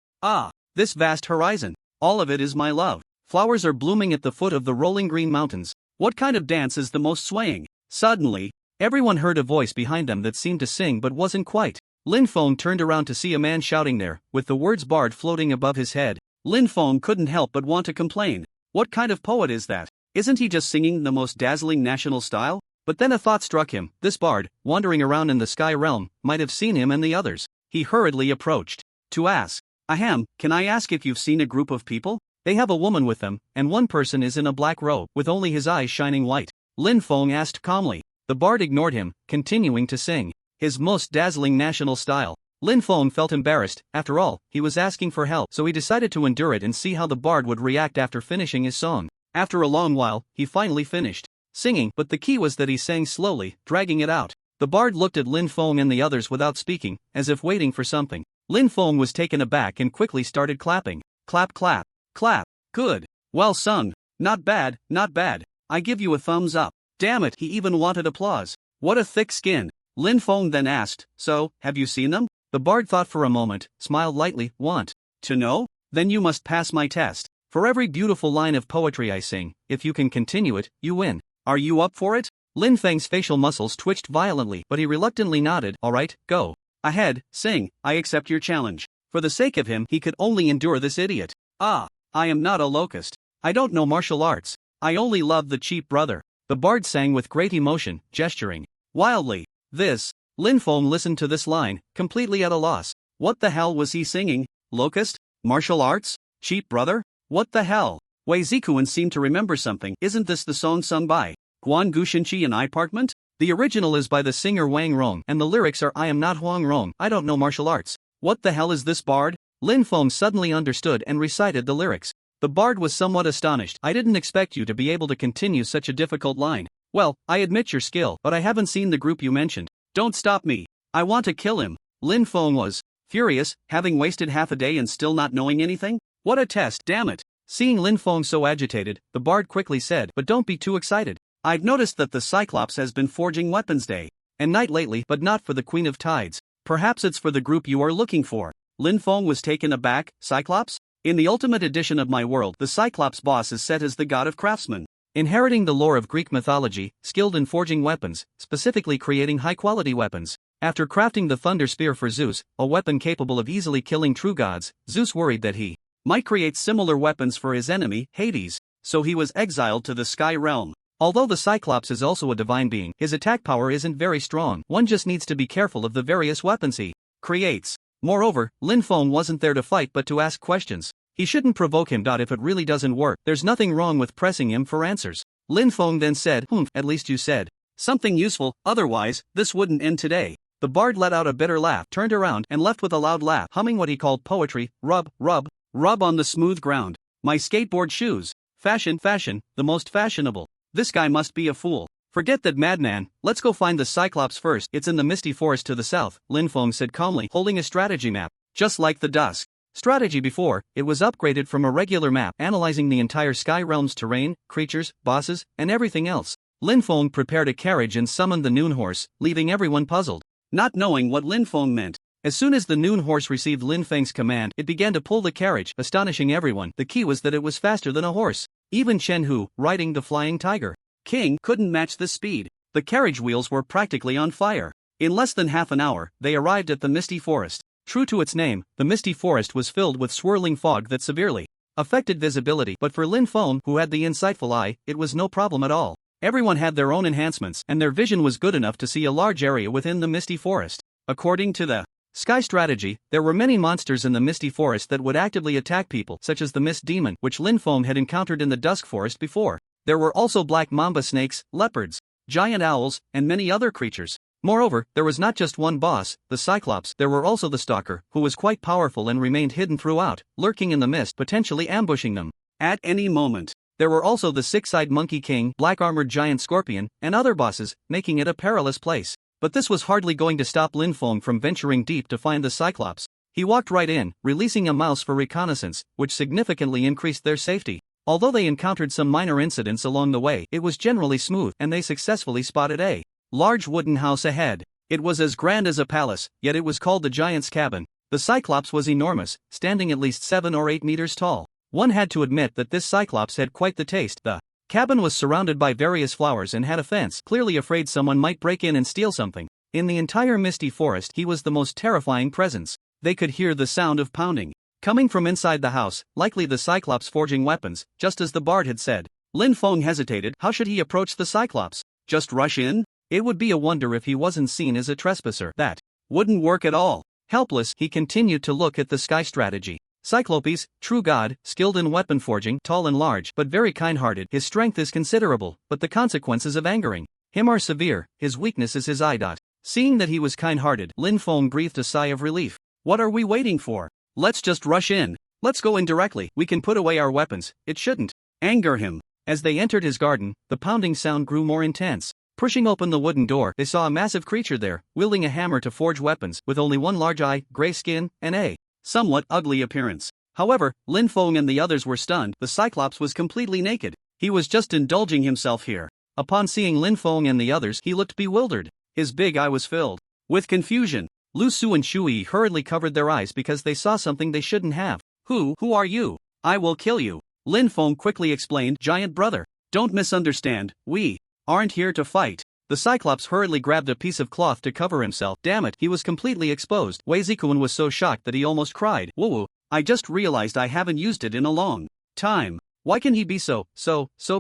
This vast horizon. All of it is my love. Flowers are blooming at the foot of the rolling green mountains. What kind of dance is the most swaying? Suddenly, everyone heard a voice behind them that seemed to sing but wasn't quite. Lin Feng turned around to see a man shouting there, with the words "Bard" floating above his head. Lin Feng couldn't help but want to complain. What kind of poet is that? Isn't he just singing the most dazzling national style? But then a thought struck him. This bard, wandering around in the Sky Realm, might have seen him and the others. He hurriedly approached to ask, "Ahem, can I ask if you've seen a group of people? They have a woman with them, and one person is in a black robe, with only his eyes shining white." Lin Feng asked calmly. The bard ignored him, continuing to sing his most dazzling national style. Lin Feng felt embarrassed. After all, he was asking for help, so he decided to endure it and see how the bard would react after finishing his song. After a long while, he finally finished singing, but the key was that he sang slowly, dragging it out. The bard looked at Lin Feng and the others without speaking, as if waiting for something. Lin Feng was taken aback and quickly started clapping. Clap, clap, clap. Good. Well sung. Not bad, not bad. I give you a thumbs up. Damn it, he even wanted applause. What a thick skin. Lin Feng then asked, "So, have you seen them?" The bard thought for a moment, smiled lightly. "Want to know? Then you must pass my test. For every beautiful line of poetry I sing, if you can continue it, you win. Are you up for it?" Lin Feng's facial muscles twitched violently, but he reluctantly nodded. "All right, go ahead, sing. I accept your challenge." For the sake of him, he could only endure this idiot. I am not a locust. I don't know martial arts. I only love the cheap brother." The bard sang with great emotion, gesturing wildly. Lin Feng listened to this line, completely at a loss. What the hell was he singing? Locust? Martial arts? Cheap brother? What the hell? Wei Zikuan seemed to remember something. Isn't this the song sung by Guan Gushinchi in iPartment? The original is by the singer Wang Rong and the lyrics are I am not Huang Rong, I don't know martial arts. What the hell is this bard? Lin Feng suddenly understood and recited the lyrics. The bard was somewhat astonished. I didn't expect you to be able to continue such a difficult line. Well, I admit your skill, but I haven't seen the group you mentioned. Don't stop me. I want to kill him. Lin Feng was furious, having wasted half a day and still not knowing anything? What a test, damn it. Seeing Lin Feng so agitated, the bard quickly said, but don't be too excited. I've noticed that the Cyclops has been forging weapons day and night lately, but not for the Queen of Tides. Perhaps it's for the group you are looking for. Lin Feng was taken aback. Cyclops? In the Ultimate Edition of my world, the Cyclops boss is set as the god of craftsmen. Inheriting the lore of Greek mythology, skilled in forging weapons, specifically creating high-quality weapons. After crafting the Thunder Spear for Zeus, a weapon capable of easily killing true gods, Zeus worried that he might create similar weapons for his enemy, Hades, so he was exiled to the Sky Realm. Although the Cyclops is also a divine being, his attack power isn't very strong. One just needs to be careful of the various weapons he creates. Moreover, Lin Feng wasn't there to fight but to ask questions. He shouldn't provoke him. If it really doesn't work, there's nothing wrong with pressing him for answers. Lin Feng then said, at least you said something useful, otherwise, this wouldn't end today. The bard let out a bitter laugh, turned around, and left with a loud laugh, humming what he called poetry. Rub, rub, rub on the smooth ground. My skateboard shoes. Fashion, fashion, the most fashionable. This guy must be a fool. Forget that madman, let's go find the Cyclops first. It's in the misty forest to the south, Lin Feng said calmly, holding a strategy map. Just like the Dusk Strategy before, it was upgraded from a regular map, analyzing the entire Sky Realm's terrain, creatures, bosses, and everything else. Lin Feng prepared a carriage and summoned the Noon Horse, leaving everyone puzzled, not knowing what Lin Feng meant. As soon as the Noon Horse received Lin Feng's command, it began to pull the carriage, astonishing everyone. The key was that it was faster than a horse. Even Chen Hu, riding the Flying Tiger King, couldn't match the speed. The carriage wheels were practically on fire. In less than half an hour, they arrived at the Misty Forest. True to its name, the Misty Forest was filled with swirling fog that severely affected visibility, but for Lin Feng, who had the insightful eye, it was no problem at all. Everyone had their own enhancements, and their vision was good enough to see a large area within the Misty Forest. According to the Sky Strategy, there were many monsters in the Misty Forest that would actively attack people, such as the Mist Demon, which Lin Feng had encountered in the Dusk Forest before. There were also black mamba snakes, leopards, giant owls, and many other creatures. Moreover, there was not just one boss, the Cyclops, there were also the Stalker, who was quite powerful and remained hidden throughout, lurking in the mist, potentially ambushing them at any moment. There were also the Six-Eyed Monkey King, black-armored giant scorpion, and other bosses, making it a perilous place. But this was hardly going to stop Lin Feng from venturing deep to find the Cyclops. He walked right in, releasing a mouse for reconnaissance, which significantly increased their safety. Although they encountered some minor incidents along the way, it was generally smooth, and they successfully spotted a large wooden house ahead. It was as grand as a palace, yet it was called the Giant's Cabin. The Cyclops was enormous, standing at least 7 or 8 meters tall. One had to admit that this Cyclops had quite the taste. The cabin was surrounded by various flowers and had a fence, clearly afraid someone might break in and steal something. In the entire Misty Forest, he was the most terrifying presence. They could hear the sound of pounding coming from inside the house, likely the Cyclops forging weapons, just as the bard had said. Lin Feng hesitated. How should he approach the Cyclops? Just rush in? It would be a wonder if he wasn't seen as a trespasser. That wouldn't work at all. Helpless, he continued to look at the Sky Strategy. Cyclopes, true god, skilled in weapon forging, tall and large, but very kind-hearted. His strength is considerable, but the consequences of angering him are severe. His weakness is his eye. Seeing that he was kind-hearted, Lin Feng breathed a sigh of relief. What are we waiting for? Let's just rush in. Let's go in directly. We can put away our weapons. It shouldn't anger him. As they entered his garden, the pounding sound grew more intense. Pushing open the wooden door, they saw a massive creature there, wielding a hammer to forge weapons, with only one large eye, gray skin, and a somewhat ugly appearance. However, Lin Feng and the others were stunned. The Cyclops was completely naked. He was just indulging himself here. Upon seeing Lin Feng and the others, he looked bewildered. His big eye was filled with confusion. Lu Su and Shui hurriedly covered their eyes because they saw something they shouldn't have. Who are you? I will kill you. Lin Feng quickly explained, giant brother. Don't misunderstand, we aren't here to fight. The Cyclops hurriedly grabbed a piece of cloth to cover himself. Damn it, he was completely exposed. Wei Zikuan was so shocked that he almost cried. Woo, I just realized I haven't used it in a long time. Why can he be so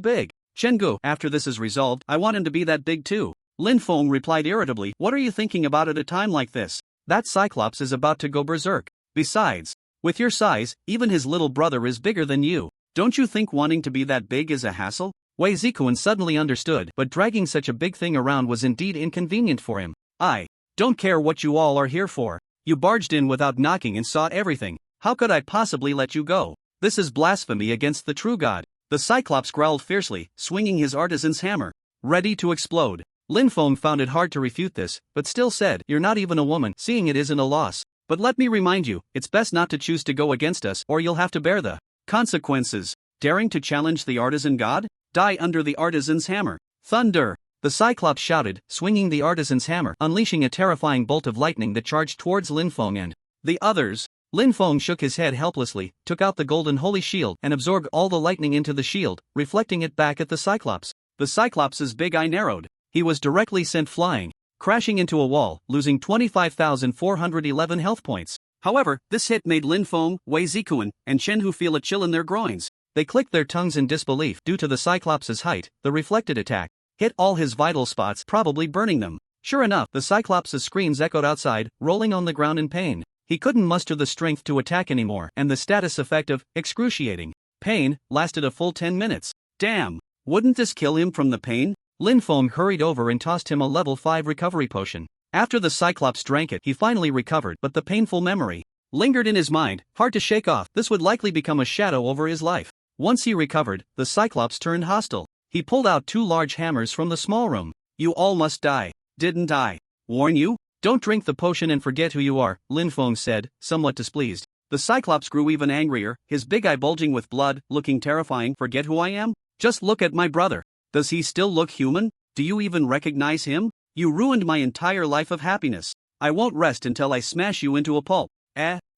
big? Chenggu, after this is resolved, I want him to be that big too. Lin Feng replied irritably, what are you thinking about at a time like this? That Cyclops is about to go berserk. Besides, With your size, even his little brother is bigger than you. Don't you think wanting to be that big is a hassle? Wei Zikuan suddenly understood, but dragging such a big thing around was indeed inconvenient for him. I don't care what you all are here for. You barged in without knocking and saw everything. How could I possibly let you go? This is blasphemy against the true God. The Cyclops growled fiercely, swinging his artisan's hammer, ready to explode. Lin Feng found it hard to refute this, but still said, "You're not even a woman, seeing it isn't a loss. But let me remind you, it's best not to choose to go against us or you'll have to bear the consequences. Daring to challenge the artisan god? Die under the artisan's hammer." Thunder! The Cyclops shouted, swinging the artisan's hammer, unleashing a terrifying bolt of lightning that charged towards Lin Feng and the others. Lin Feng shook his head helplessly, took out the golden holy shield and absorbed all the lightning into the shield, reflecting it back at the Cyclops. The Cyclops' big eye narrowed. He was directly sent flying, crashing into a wall, losing 25,411 health points. However, this hit made Lin Feng, Wei Zikuan, and Chen Hu feel a chill in their groins. They clicked their tongues in disbelief due to the Cyclops' height. The reflected attack hit all his vital spots, probably burning them. Sure enough, the Cyclops' screams echoed outside, rolling on the ground in pain. He couldn't muster the strength to attack anymore, and the status effect of excruciating pain lasted a full 10 minutes. Damn! Wouldn't this kill him from the pain? Lin Feng hurried over and tossed him a level 5 recovery potion. After the Cyclops drank it, he finally recovered, but the painful memory lingered in his mind, hard to shake off. This would likely become a shadow over his life. Once he recovered, the Cyclops turned hostile. He pulled out 2 large hammers from the small room. "You all must die. Didn't I warn you? Don't drink the potion and forget who you are," Lin Feng said, somewhat displeased. The Cyclops grew even angrier, his big eye bulging with blood, looking terrifying. "Forget who I am? Just look at my brother. Does he still look human? Do you even recognize him? You ruined my entire life of happiness. I won't rest until I smash you into a pulp."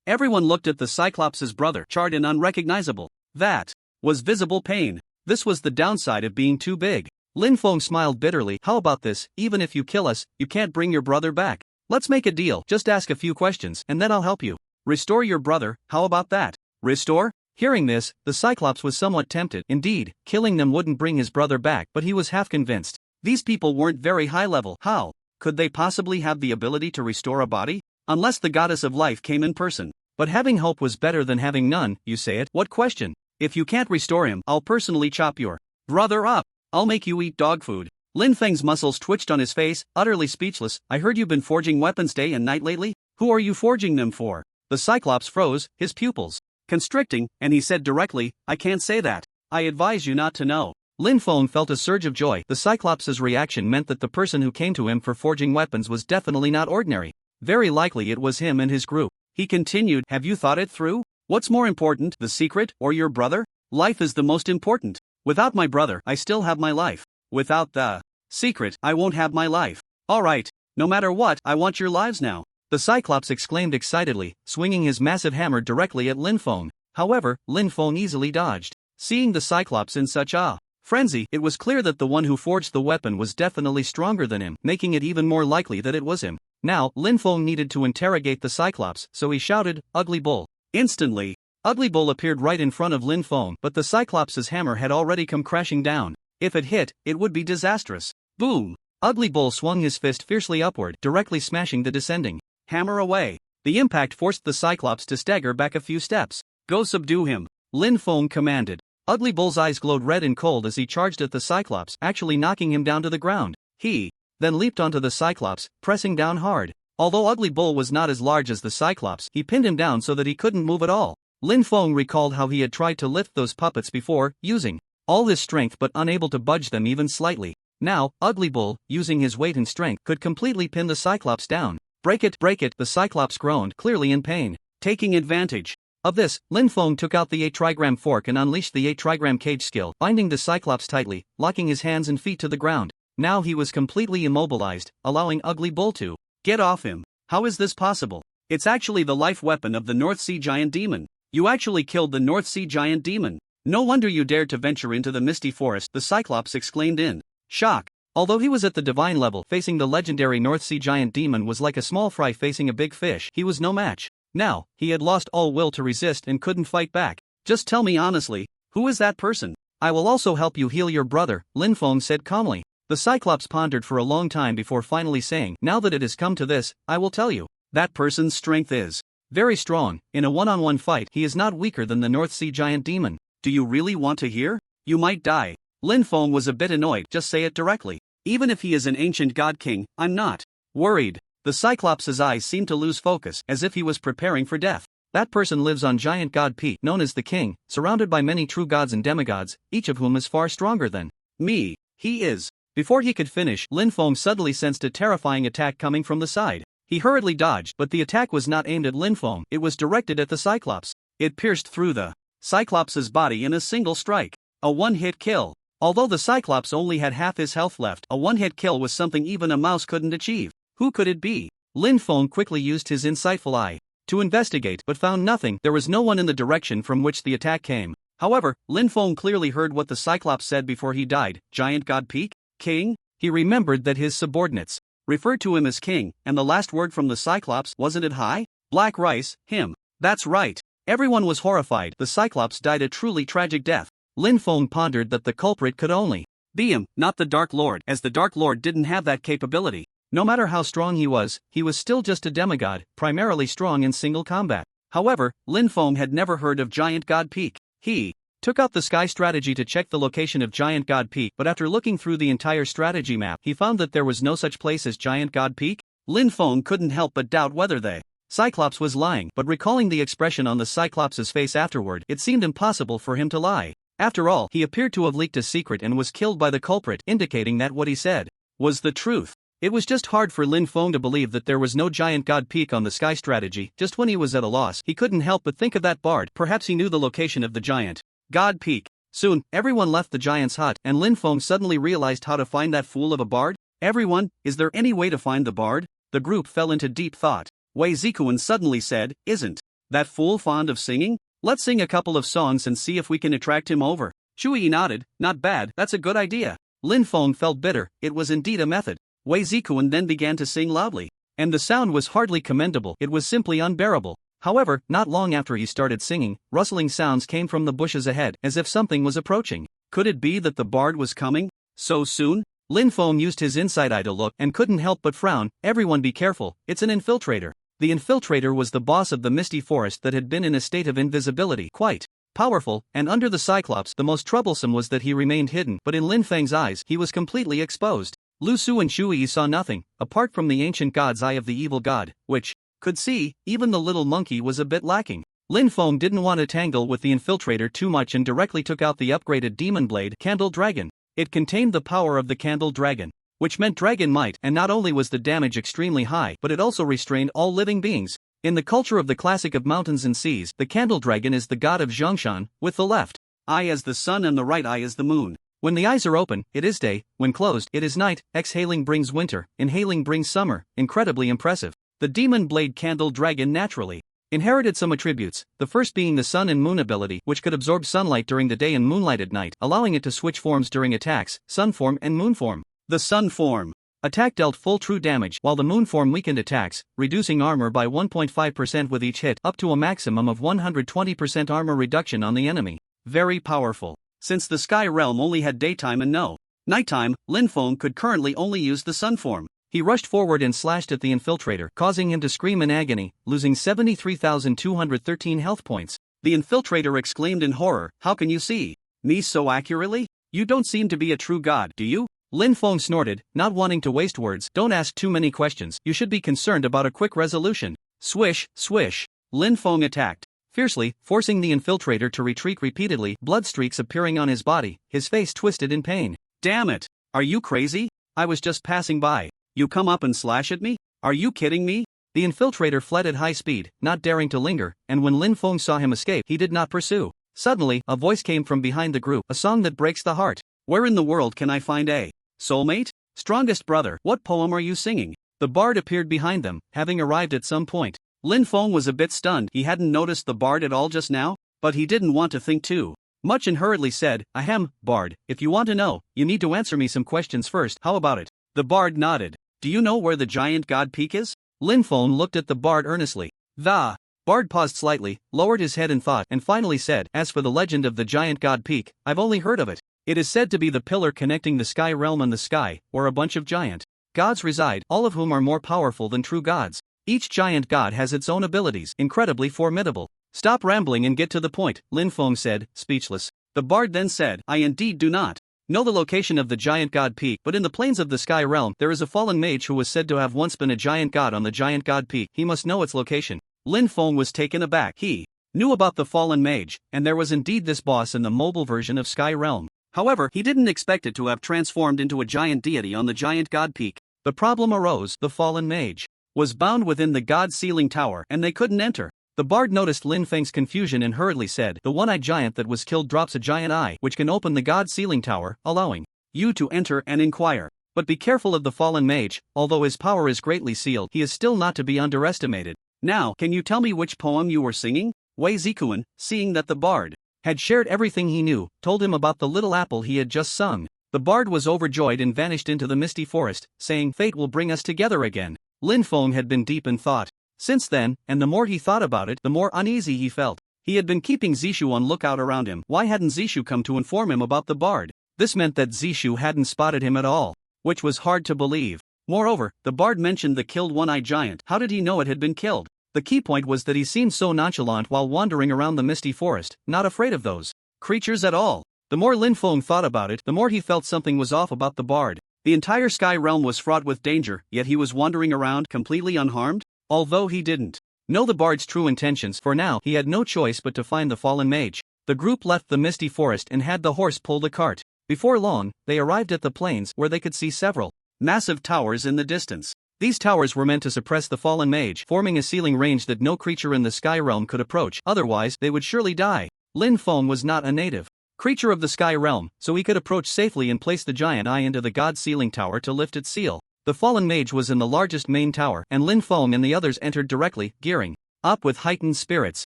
Everyone looked at the Cyclops' brother, charred and unrecognizable. That was visible pain. This was the downside of being too big. Lin Feng smiled bitterly. "How about this? Even if you kill us, you can't bring your brother back. Let's make a deal. Just ask a few questions, and then I'll help you. Restore your brother, how about that?" Restore? Hearing this, the Cyclops was somewhat tempted. Indeed, killing them wouldn't bring his brother back, but he was half convinced. These people weren't very high level. How could they possibly have the ability to restore a body? Unless the goddess of life came in person. But having hope was better than having none, you say it. What question? If you can't restore him, I'll personally chop your brother up. I'll make you eat dog food. Lin Feng's muscles twitched on his face, utterly speechless. "I heard you've been forging weapons day and night lately? Who are you forging them for?" The Cyclops froze, his pupils constricting, and he said directly, "I can't say that. I advise you not to know." Lin Feng felt a surge of joy. The Cyclops' reaction meant that the person who came to him for forging weapons was definitely not ordinary. Very likely it was him and his group. He continued, "Have you thought it through? What's more important, the secret or your brother? Life is the most important. Without my brother, I still have my life. Without the secret, I won't have my life. All right, no matter what, I want your lives now." The Cyclops exclaimed excitedly, swinging his massive hammer directly at Lin Feng. However, Lin Feng easily dodged. Seeing the Cyclops in such a frenzy, it was clear that the one who forged the weapon was definitely stronger than him, making it even more likely that it was him. Now, Lin Feng needed to interrogate the Cyclops, so he shouted, "Ugly Bull." Instantly, Ugly Bull appeared right in front of Lin Feng, but the Cyclops' hammer had already come crashing down. If it hit, it would be disastrous. Boom! Ugly Bull swung his fist fiercely upward, directly smashing the descending hammer away. The impact forced the Cyclops to stagger back a few steps. "Go subdue him," Lin Feng commanded. Ugly Bull's eyes glowed red and cold as he charged at the Cyclops, actually knocking him down to the ground. He then leaped onto the Cyclops, pressing down hard. Although Ugly Bull was not as large as the Cyclops, he pinned him down so that he couldn't move at all. Lin Feng recalled how he had tried to lift those puppets before, using all his strength but unable to budge them even slightly. Now, Ugly Bull, using his weight and strength, could completely pin the Cyclops down. Break it, the Cyclops groaned, clearly in pain. Taking advantage of this, Lin Feng took out the 8-trigram fork and unleashed the 8-trigram cage skill, binding the Cyclops tightly, locking his hands and feet to the ground. Now he was completely immobilized, allowing Ugly Bull to get off him. How is this possible? It's actually the life weapon of the North Sea Giant Demon. You actually killed the North Sea Giant Demon. No wonder you dared to venture into the Misty Forest, the Cyclops exclaimed in shock. Although he was at the divine level, facing the legendary North Sea Giant Demon was like a small fry facing a big fish. He was no match. Now, he had lost all will to resist and couldn't fight back. "Just tell me honestly, who is that person? I will also help you heal your brother," Lin Feng said calmly. The Cyclops pondered for a long time before finally saying, "Now that it has come to this, I will tell you. That person's strength is Very strong. In a one-on-one fight, he is not weaker than the North Sea giant demon. Do you really want to hear? You might die. Lin Feng was a bit annoyed. Just say it directly. Even if he is an ancient god king, I'm not worried. The Cyclops' eyes seemed to lose focus, as if he was preparing for death. That person lives on Giant God Peak, known as the King, surrounded by many true gods and demigods, each of whom is far stronger than me. He is. Before he could finish, Lin Feng suddenly sensed a terrifying attack coming from the side. He hurriedly dodged, but the attack was not aimed at Lin Feng, it was directed at the Cyclops. It pierced through the Cyclops' body in a single strike. A one-hit kill. Although the Cyclops only had half his health left, a one-hit kill was something even a mouse couldn't achieve. Who could it be? Lin Feng quickly used his insightful eye to investigate, but found nothing. There was no one in the direction from which the attack came. However, Lin Feng clearly heard what the Cyclops said before he died. Giant God Peak? King? He remembered that his subordinates referred to him as king, and the last word from the Cyclops, wasn't it high? Black rice, him. That's right. Everyone was horrified. The Cyclops died a truly tragic death. Lin Feng pondered that the culprit could only be him, not the Dark Lord, as the Dark Lord didn't have that capability. No matter how strong he was still just a demigod, primarily strong in single combat. However, Lin Feng had never heard of Giant God Peak. He took out the sky strategy to check the location of Giant God Peak, but after looking through the entire strategy map, he found that there was no such place as Giant God Peak. Lin Feng couldn't help but doubt whether the Cyclops was lying, but recalling the expression on the Cyclops' face afterward, it seemed impossible for him to lie. After all, he appeared to have leaked a secret and was killed by the culprit, indicating that what he said was the truth. It was just hard for Lin Feng to believe that there was no Giant God Peak on the sky strategy. Just when he was at a loss, he couldn't help but think of that bard. Perhaps he knew the location of the Giant God Peak. Soon, everyone left the giant's hut, and Lin Feng suddenly realized how to find that fool of a bard. Everyone, is there any way to find the bard? The group fell into deep thought. Wei Zikuan suddenly said, isn't that fool fond of singing? Let's sing a couple of songs and see if we can attract him over. Shu Yi nodded. Not bad, that's a good idea. Lin Feng felt bitter. It was indeed a method. Wei Zikuan then began to sing loudly. And the sound was hardly commendable, it was simply unbearable. However, not long after he started singing, rustling sounds came from the bushes ahead, as if something was approaching. Could it be that the bard was coming so soon? Lin Feng used his inside eye to look and couldn't help but frown. Everyone be careful, it's an infiltrator. The infiltrator was the boss of the misty forest that had been in a state of invisibility, quite powerful, and under the Cyclops the most troublesome was that he remained hidden, but in Lin Feng's eyes he was completely exposed. Lu Su and Shu Yi saw nothing, apart from the ancient god's eye of the evil god, which could see. Even the little monkey was a bit lacking. Lin Feng didn't want to tangle with the infiltrator too much and directly took out the upgraded demon blade, Candle Dragon. It contained the power of the Candle Dragon, which meant dragon might, and not only was the damage extremely high, but it also restrained all living beings. In the culture of the classic of mountains and seas, the Candle Dragon is the god of Zhongshan, with the left eye as the sun and the right eye as the moon. When the eyes are open, it is day, when closed, it is night. Exhaling brings winter, inhaling brings summer. Incredibly impressive. The Demon Blade Candle Dragon naturally inherited some attributes, the first being the sun and moon ability, which could absorb sunlight during the day and moonlight at night, allowing it to switch forms during attacks, sun form and moon form. The sun form attack dealt full true damage, while the moon form weakened attacks, reducing armor by 1.5% with each hit, up to a maximum of 120% armor reduction on the enemy. Very powerful. Since the Sky Realm only had daytime and no nighttime, Lin Feng could currently only use the sun form. He rushed forward and slashed at the infiltrator, causing him to scream in agony, losing 73,213 health points. The infiltrator exclaimed in horror, "How can you see me so accurately? You don't seem to be a true god, do you?" Lin Feng snorted, not wanting to waste words. Don't ask too many questions, you should be concerned about a quick resolution. Swish, swish. Lin Feng attacked fiercely, forcing the infiltrator to retreat repeatedly, blood streaks appearing on his body, his face twisted in pain. Damn it! Are you crazy? I was just passing by. You come up and slash at me? Are you kidding me? The infiltrator fled at high speed, not daring to linger, and when Lin Feng saw him escape, he did not pursue. Suddenly, a voice came from behind the group, a song that breaks the heart. Where in the world can I find a soulmate? Strongest brother, what poem are you singing? The bard appeared behind them, having arrived at some point. Lin Feng was a bit stunned. He hadn't noticed the bard at all just now, but he didn't want to think too much and hurriedly said, "Ahem, bard, if you want to know, you need to answer me some questions first, how about it?" The bard nodded. "Do you know where the Giant God Peak is?" Lin Feng looked at the bard earnestly. The bard paused slightly, lowered his head in thought, and finally said, "As for the legend of the Giant God Peak, I've only heard of it. It is said to be the pillar connecting the Sky Realm and the sky, where a bunch of giant gods reside, all of whom are more powerful than true gods. Each giant god has its own abilities, incredibly formidable. Stop rambling and get to the point, Lin Feng said, speechless. The bard then said, I indeed do not know the location of the giant god peak, but in the plains of the Sky Realm there is a fallen mage who was said to have once been a giant god on the giant god peak. He must know its location. Lin Feng was taken aback. He knew about the fallen mage, and there was indeed this boss in the mobile version of Sky Realm. However, he didn't expect it to have transformed into a giant deity on the giant god peak. The problem arose: the fallen mage was bound within the god ceiling tower and they couldn't enter. The bard noticed Lin Feng's confusion and hurriedly said, the one-eyed giant that was killed drops a giant eye which can open the god ceiling tower, allowing you to enter and inquire. But be careful of the fallen mage. Although his power is greatly sealed, he is still not to be underestimated. Now, can you tell me which poem you were singing? Wei Zikuan, seeing that the bard had shared everything he knew, told him about the little apple he had just sung. The bard was overjoyed and vanished into the misty forest, saying, fate will bring us together again. Lin Feng had been deep in thought since then, and the more he thought about it, the more uneasy he felt. He had been keeping Zishu on lookout around him. Why hadn't Zishu come to inform him about the bard? This meant that Zishu hadn't spotted him at all, which was hard to believe. Moreover, the bard mentioned the killed one-eyed giant. How did he know it had been killed? The key point was that he seemed so nonchalant while wandering around the misty forest, not afraid of those creatures at all. The more Lin Feng thought about it, the more he felt something was off about the bard. The entire Sky Realm was fraught with danger, yet he was wandering around completely unharmed? Although he didn't know the bard's true intentions, for now he had no choice but to find the fallen mage. The group left the misty forest and had the horse pull the cart. Before long, they arrived at the plains where they could see several massive towers in the distance. These towers were meant to suppress the fallen mage, forming a ceiling range that no creature in the Sky Realm could approach, otherwise they would surely die. Lin Feng was not a native creature of the Sky Realm, so he could approach safely and place the giant eye into the god ceiling tower to lift its seal. The fallen mage was in the largest main tower, and Lin Feng and the others entered directly, gearing up with heightened spirits.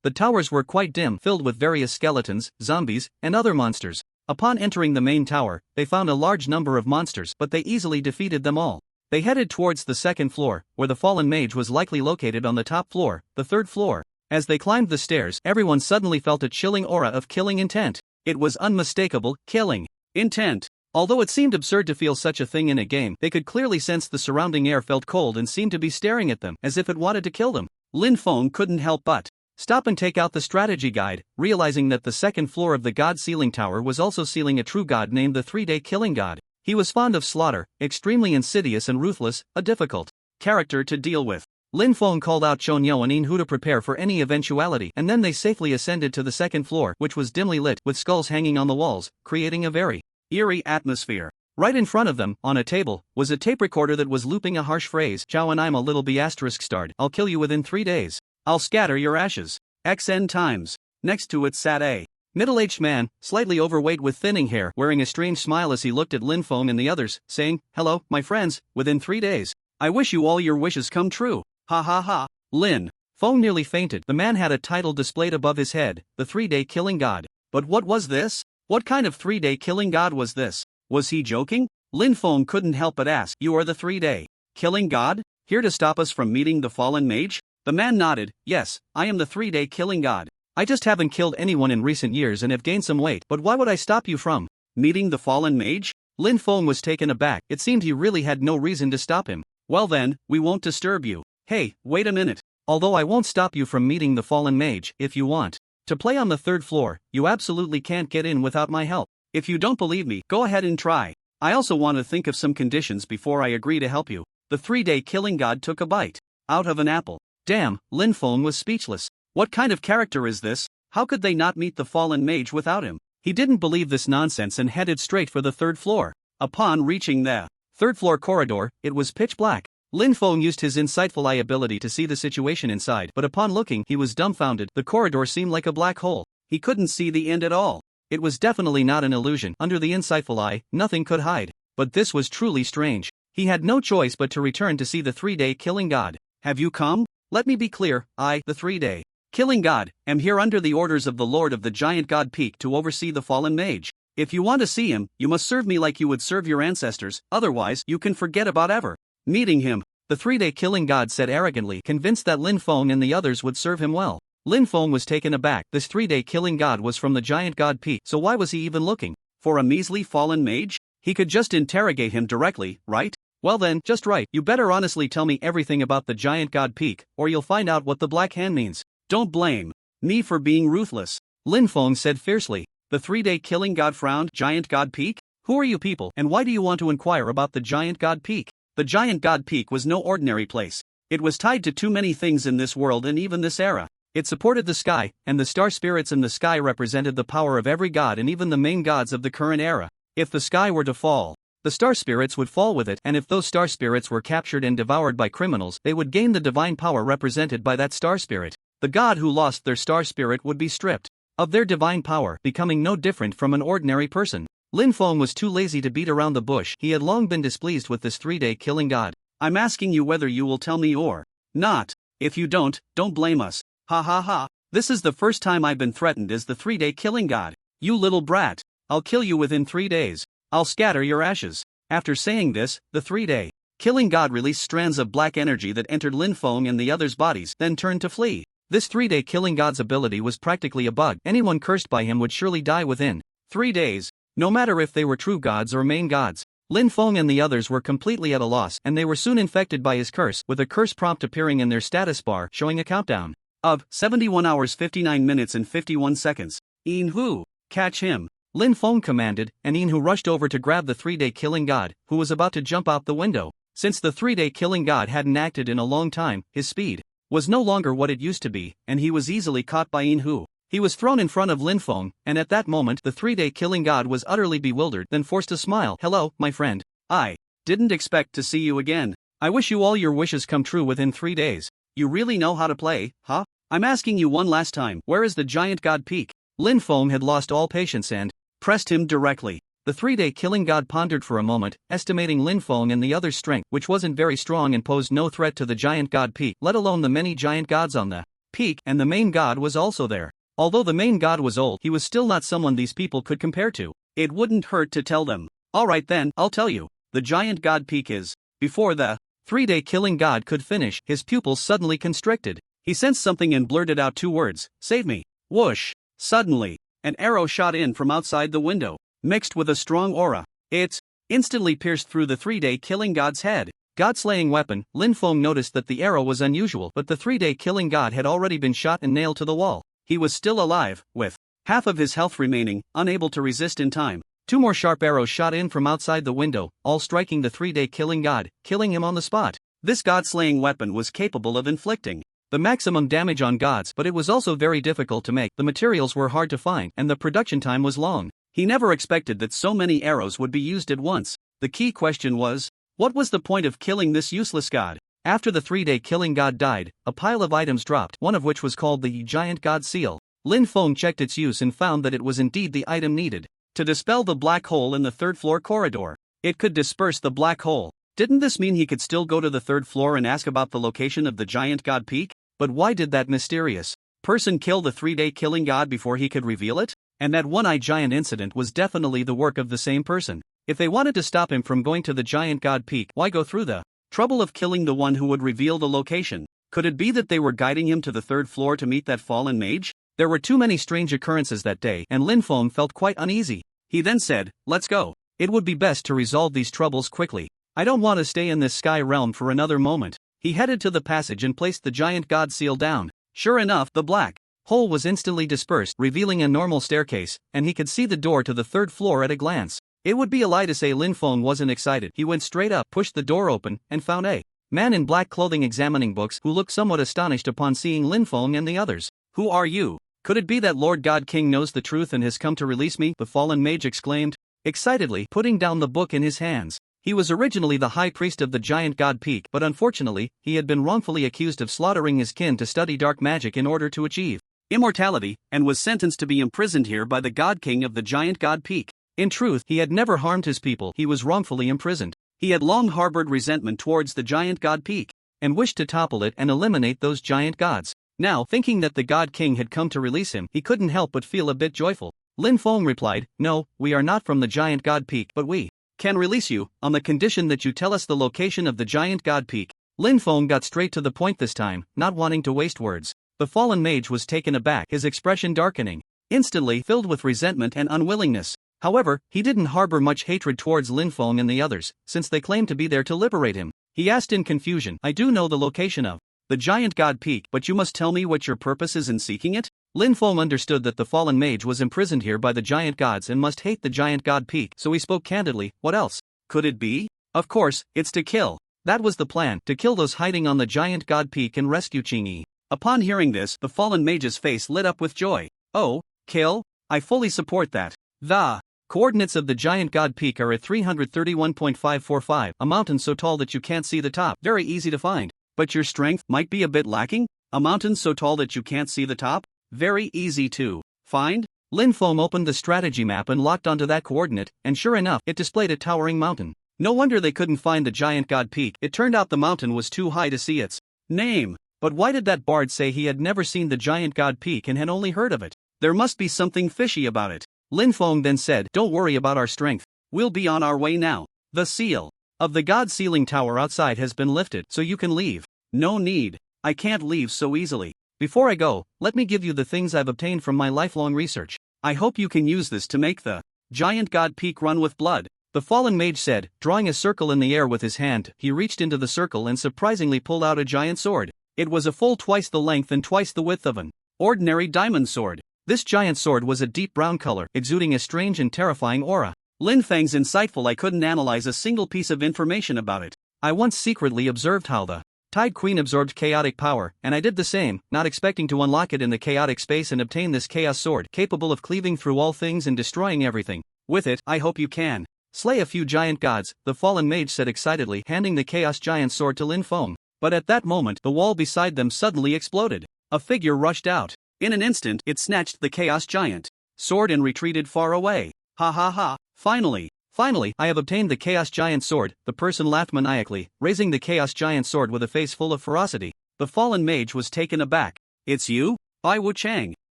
The towers were quite dim, filled with various skeletons, zombies, and other monsters. Upon entering the main tower, they found a large number of monsters, but they easily defeated them all. They headed towards the second floor, where the fallen mage was likely located on the top floor, the third floor. As they climbed the stairs, everyone suddenly felt a chilling aura of killing intent. It was unmistakable, killing intent. Although it seemed absurd to feel such a thing in a game, they could clearly sense the surrounding air felt cold and seemed to be staring at them, as if it wanted to kill them. Lin Feng couldn't help but stop and take out the strategy guide, realizing that the second floor of the god ceiling tower was also sealing a true god named the 3-day killing god. He was fond of slaughter, extremely insidious and ruthless, a difficult character to deal with. Lin Feng called out Chonyo and Inhu to prepare for any eventuality, and then they safely ascended to the second floor, which was dimly lit, with skulls hanging on the walls, creating a very eerie atmosphere. Right in front of them, on a table, was a tape recorder that was looping a harsh phrase. Chow and I'm a little B** starred. I'll kill you within 3 days. I'll scatter your ashes. XN times. Next to it sat a middle-aged man, slightly overweight with thinning hair, wearing a strange smile as he looked at Lin Feng and the others, saying, hello, my friends, within 3 days. I wish you all your wishes come true. Ha ha ha. Lin Feng nearly fainted. The man had a title displayed above his head, the 3-day killing god. But what was this? What kind of 3-day killing god was this? Was he joking? Lin Feng couldn't help but ask, you are the 3-day killing god? Here to stop us from meeting the fallen mage? The man nodded, yes, I am the 3-day killing god. I just haven't killed anyone in recent years and have gained some weight, but why would I stop you from meeting the fallen mage? Lin Feng was taken aback. It seemed he really had no reason to stop him. Well then, we won't disturb you. Hey, wait a minute. Although I won't stop you from meeting the fallen mage, if you want to play on the 3rd floor, you absolutely can't get in without my help. If you don't believe me, go ahead and try. I also want to think of some conditions before I agree to help you. The 3-day killing god took a bite out of an apple. Damn, Lin Feng was speechless. What kind of character is this? How could they not meet the fallen mage without him? He didn't believe this nonsense and headed straight for the 3rd floor. Upon reaching the 3rd floor corridor, it was pitch black. Lin Feng used his insightful eye ability to see the situation inside, but upon looking, he was dumbfounded. The corridor seemed like a black hole. He couldn't see the end at all. It was definitely not an illusion. Under the insightful eye, nothing could hide. But this was truly strange. He had no choice but to return to see the 3-day killing god. Have you come? Let me be clear, I, the 3-day killing god, am here under the orders of the Lord of the Giant God Peak to oversee the fallen mage. If you want to see him, you must serve me like you would serve your ancestors, otherwise you can forget about ever meeting him. The 3-day killing god said arrogantly, convinced that Lin Feng and the others would serve him well. Lin Feng was taken aback. This 3-day killing god was from the Giant God Peak, so why was he even looking for a measly fallen mage? He could just interrogate him directly, right? Well then, just right, you better honestly tell me everything about the giant god Peak, or you'll find out what the black hand means. Don't blame me for being ruthless, Lin Feng said fiercely. The 3-day killing god frowned. Giant god Peak? Who are you people, and why do you want to inquire about the giant god Peak? The giant god Peak was no ordinary place. It was tied to too many things in this world and even this era. It supported the sky, and the star spirits in the sky represented the power of every god and even the main gods of the current era. If the sky were to fall, the star spirits would fall with it, and if those star spirits were captured and devoured by criminals, they would gain the divine power represented by that star spirit. The god who lost their star spirit would be stripped of their divine power, becoming no different from an ordinary person. Lin Feng was too lazy to beat around the bush. He had long been displeased with this 3-day killing god. I'm asking you whether you will tell me or not. If you don't blame us. Ha ha ha. This is the first time I've been threatened as the 3-day killing god. You little brat. I'll kill you within 3 days. I'll scatter your ashes. After saying this, the 3-day killing god released strands of black energy that entered Lin Feng and the others' bodies, then turned to flee. This 3-day killing god's ability was practically a bug. Anyone cursed by him would surely die within 3 days, no matter if they were true gods or main gods. Lin Feng and the others were completely at a loss, and they were soon infected by his curse, with a curse prompt appearing in their status bar showing a countdown of 71 hours 59 minutes and 51 seconds. Yin Hu, catch him, Lin Feng commanded, and Yin Hu rushed over to grab the 3-day killing god, who was about to jump out the window. Since the 3-day killing god hadn't acted in a long time, his speed was no longer what it used to be, and he was easily caught by Yin Hu. He was thrown in front of Lin Feng, and at that moment the 3-day killing god was utterly bewildered, then forced a smile. Hello, my friend. I didn't expect to see you again. I wish you all your wishes come true within 3 days. You really know how to play, huh? I'm asking you one last time, where is the giant god Peak? Lin Feng had lost all patience and pressed him directly. The 3-day killing god pondered for a moment, estimating Lin Feng and the other's strength, which wasn't very strong and posed no threat to the giant god Peak, let alone the many giant gods on the peak, and the main god was also there. Although the main god was old, he was still not someone these people could compare to. It wouldn't hurt to tell them. Alright then, I'll tell you. The giant god Peak is. Before the 3-day killing god could finish, his pupils suddenly constricted. He sensed something and blurted out 2 words, save me. Whoosh! Suddenly, an arrow shot in from outside the window, mixed with a strong aura. It instantly pierced through the 3-day killing god's head. God-slaying weapon. Lin Feng noticed that the arrow was unusual, but the 3-day killing god had already been shot and nailed to the wall. He was still alive, with half of his health remaining, unable to resist in time. 2 more sharp arrows shot in from outside the window, all striking the 3-day killing god, killing him on the spot. This god-slaying weapon was capable of inflicting the maximum damage on gods, but it was also very difficult to make. The materials were hard to find, and the production time was long. He never expected that so many arrows would be used at once. The key question was, what was the point of killing this useless god? After the 3-day killing god died, a pile of items dropped, one of which was called the giant god seal. Lin Feng checked its use and found that it was indeed the item needed to dispel the black hole in the 3rd floor corridor. It could disperse the black hole. Didn't this mean he could still go to the 3rd floor and ask about the location of the giant god Peak? But why did that mysterious person kill the 3-day killing god before he could reveal it? And that one-eyed giant incident was definitely the work of the same person. If they wanted to stop him from going to the giant god Peak, why go through the trouble of killing the one who would reveal the location? Could it be that they were guiding him to the 3rd floor to meet that fallen mage? There were too many strange occurrences that day, and Lin Feng felt quite uneasy. He then said, let's go. It would be best to resolve these troubles quickly. I don't want to stay in this sky realm for another moment. He headed to the passage and placed the giant god seal down. Sure enough, the black hole was instantly dispersed, revealing a normal staircase, and he could see the door to the 3rd floor at a glance. It would be a lie to say Lin Feng wasn't excited. He went straight up, pushed the door open, and found a man in black clothing examining books, who looked somewhat astonished upon seeing Lin Feng and the others. Who are you? Could it be that Lord God King knows the truth and has come to release me? The fallen mage exclaimed, excitedly, putting down the book in his hands. He was originally the high priest of the giant god Peak, but unfortunately, he had been wrongfully accused of slaughtering his kin to study dark magic in order to achieve immortality, and was sentenced to be imprisoned here by the god king of the giant god Peak. In truth, he had never harmed his people. He was wrongfully imprisoned. He had long harbored resentment towards the giant god Peak, and wished to topple it and eliminate those giant gods. Now, thinking that the god king had come to release him, he couldn't help but feel a bit joyful. Lin Feng replied, no, we are not from the giant god Peak, but we can release you, on the condition that you tell us the location of the giant god Peak. Lin Feng got straight to the point this time, not wanting to waste words. The fallen mage was taken aback, his expression darkening, instantly filled with resentment and unwillingness. However, he didn't harbor much hatred towards Lin Feng and the others, since they claimed to be there to liberate him. He asked in confusion, I do know the location of the Giant God Peak, but you must tell me what your purpose is in seeking it? Lin Feng understood that the fallen mage was imprisoned here by the giant gods and must hate the Giant God Peak, so he spoke candidly. What else could it be? Of course, it's to kill. That was the plan, to kill those hiding on the Giant God Peak and rescue Qingyi. Upon hearing this, the fallen mage's face lit up with joy. Oh, kill? I fully support that. The coordinates of the Giant God Peak are at 331.545, a mountain so tall that you can't see the top. Very easy to find. But your strength might be a bit lacking? A mountain so tall that you can't see the top? Very easy to find? Lin Feng opened the strategy map and locked onto that coordinate, and sure enough, it displayed a towering mountain. No wonder they couldn't find the Giant God Peak. It turned out the mountain was too high to see its name. But why did that bard say he had never seen the Giant God Peak and had only heard of it? There must be something fishy about it. Lin Feng then said, don't worry about our strength. We'll be on our way now. The seal of the God Sealing Tower outside has been lifted, so you can leave. No need. I can't leave so easily. Before I go, let me give you the things I've obtained from my lifelong research. I hope you can use this to make the Giant God Peak run with blood. The fallen mage said, drawing a circle in the air with his hand. He reached into the circle and surprisingly pulled out a giant sword. It was a full twice the length and twice the width of an ordinary diamond sword. This giant sword was a deep brown color, exuding a strange and terrifying aura. Lin Feng's insightful I couldn't analyze a single piece of information about it. I once secretly observed how the Tide Queen absorbed chaotic power, and I did the same, not expecting to unlock it in the chaotic space and obtain this chaos sword, capable of cleaving through all things and destroying everything. With it, I hope you can slay a few giant gods, the fallen mage said excitedly, handing the chaos giant sword to Lin Feng. But at that moment, the wall beside them suddenly exploded. A figure rushed out. In an instant, it snatched the chaos giant sword and retreated far away. Ha ha ha, finally, I have obtained the Chaos Giant Sword, the person laughed maniacally, raising the Chaos Giant Sword with a face full of ferocity. The fallen mage was taken aback. It's you? Bai Wuchang.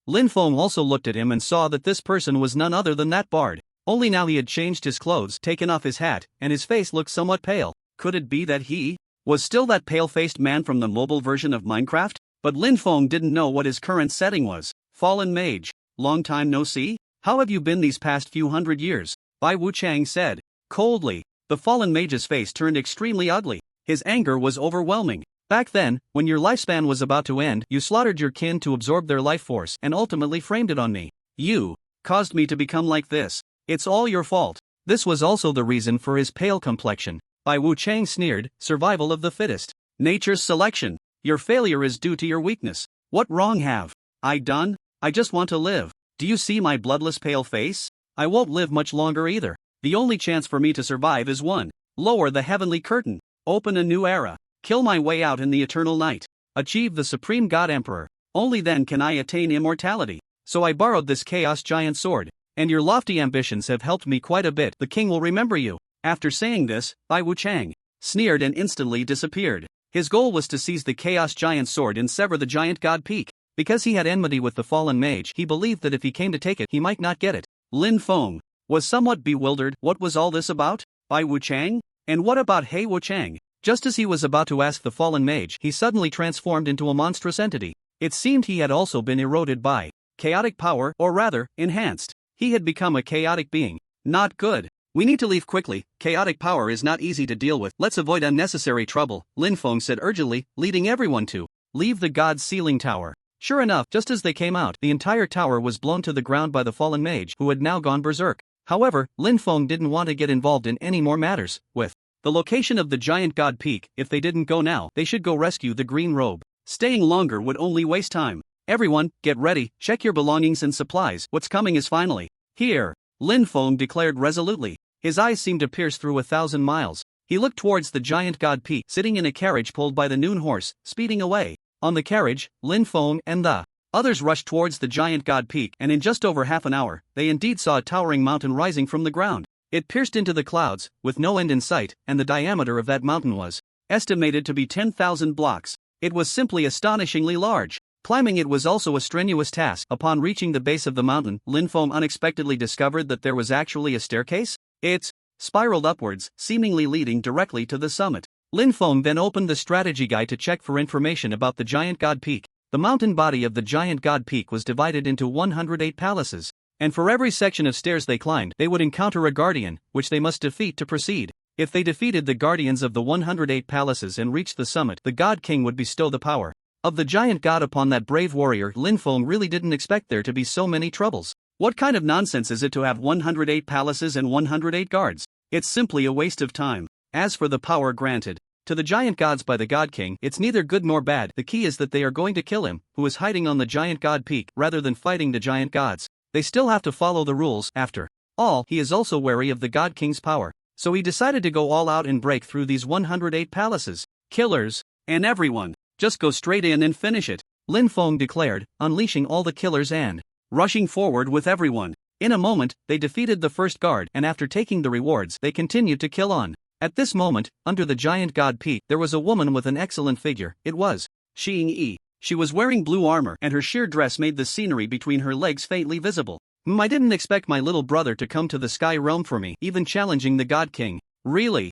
Lin Feng also looked at him and saw that this person was none other than that bard. Only now he had changed his clothes, taken off his hat, and his face looked somewhat pale. Could it be that he was still that pale-faced man from the mobile version of Minecraft? But Lin Feng didn't know what his current setting was. Fallen mage. Long time no see? How have you been these past few hundred years? Bai Wuchang said coldly. The fallen mage's face turned extremely ugly. His anger was overwhelming. Back then, when your lifespan was about to end, you slaughtered your kin to absorb their life force and ultimately framed it on me. You caused me to become like this. It's all your fault. This was also the reason for his pale complexion. Bai Wuchang sneered, survival of the fittest. Nature's selection. Your failure is due to your weakness. What wrong have I done? I just want to live. Do you see my bloodless pale face? I won't live much longer either. The only chance for me to survive is one. Lower the heavenly curtain. Open a new era. Kill my way out in the eternal night. Achieve the supreme God Emperor. Only then can I attain immortality. So I borrowed this Chaos Giant Sword. And your lofty ambitions have helped me quite a bit. The king will remember you. After saying this, Bai Wuchang sneered and instantly disappeared. His goal was to seize the Chaos Giant Sword and sever the Giant God Peak. Because he had enmity with the fallen mage, he believed that if he came to take it, he might not get it. Lin Feng was somewhat bewildered. What was all this about? Bai Wuchang? And what about He Wuchang? Just as he was about to ask the fallen mage, he suddenly transformed into a monstrous entity. It seemed he had also been eroded by chaotic power, or rather, enhanced. He had become a chaotic being. Not good. We need to leave quickly. Chaotic power is not easy to deal with. Let's avoid unnecessary trouble, Lin Feng said urgently, leading everyone to leave the God Sealing Tower. Sure enough, just as they came out, the entire tower was blown to the ground by the fallen mage, who had now gone berserk. However, Lin Feng didn't want to get involved in any more matters. With the location of the Giant God Peak, if they didn't go now, they should go rescue the green robe. Staying longer would only waste time. Everyone, get ready, check your belongings and supplies. What's coming is finally here, Lin Feng declared resolutely. His eyes seemed to pierce through 1,000 miles. He looked towards the Giant God Peak, sitting in a carriage pulled by the noon horse, speeding away. On the carriage, Lin Feng and the others rushed towards the Giant God Peak, and in just over half an hour, they indeed saw a towering mountain rising from the ground. It pierced into the clouds, with no end in sight, and the diameter of that mountain was estimated to be 10,000 blocks. It was simply astonishingly large. Climbing it was also a strenuous task. Upon reaching the base of the mountain, Lin Feng unexpectedly discovered that there was actually a staircase. It spiraled upwards, seemingly leading directly to the summit. Lin Feng then opened the strategy guide to check for information about the Giant God Peak. The mountain body of the Giant God Peak was divided into 108 palaces, and for every section of stairs they climbed, they would encounter a guardian, which they must defeat to proceed. If they defeated the guardians of the 108 palaces and reached the summit, the God King would bestow the power of the giant god upon that brave warrior. Lin Feng really didn't expect there to be so many troubles. What kind of nonsense is it to have 108 palaces and 108 guards? It's simply a waste of time. As for the power granted to the giant gods by the God King, it's neither good nor bad. The key is that they are going to kill him, who is hiding on the giant god peak, rather than fighting the giant gods. They still have to follow the rules. After all, he is also wary of the God King's power. So he decided to go all out and break through these 108 palaces. Killers, and everyone, just go straight in and finish it, Lin Feng declared, unleashing all the killers and rushing forward with everyone. In a moment, they defeated the first guard, and after taking the rewards, they continued to kill on. At this moment, under the giant god peak, there was a woman with an excellent figure. It was Xing Yi. She was wearing blue armor, and her sheer dress made the scenery between her legs faintly visible. I didn't expect my little brother to come to the sky realm for me, even challenging the God King. Really?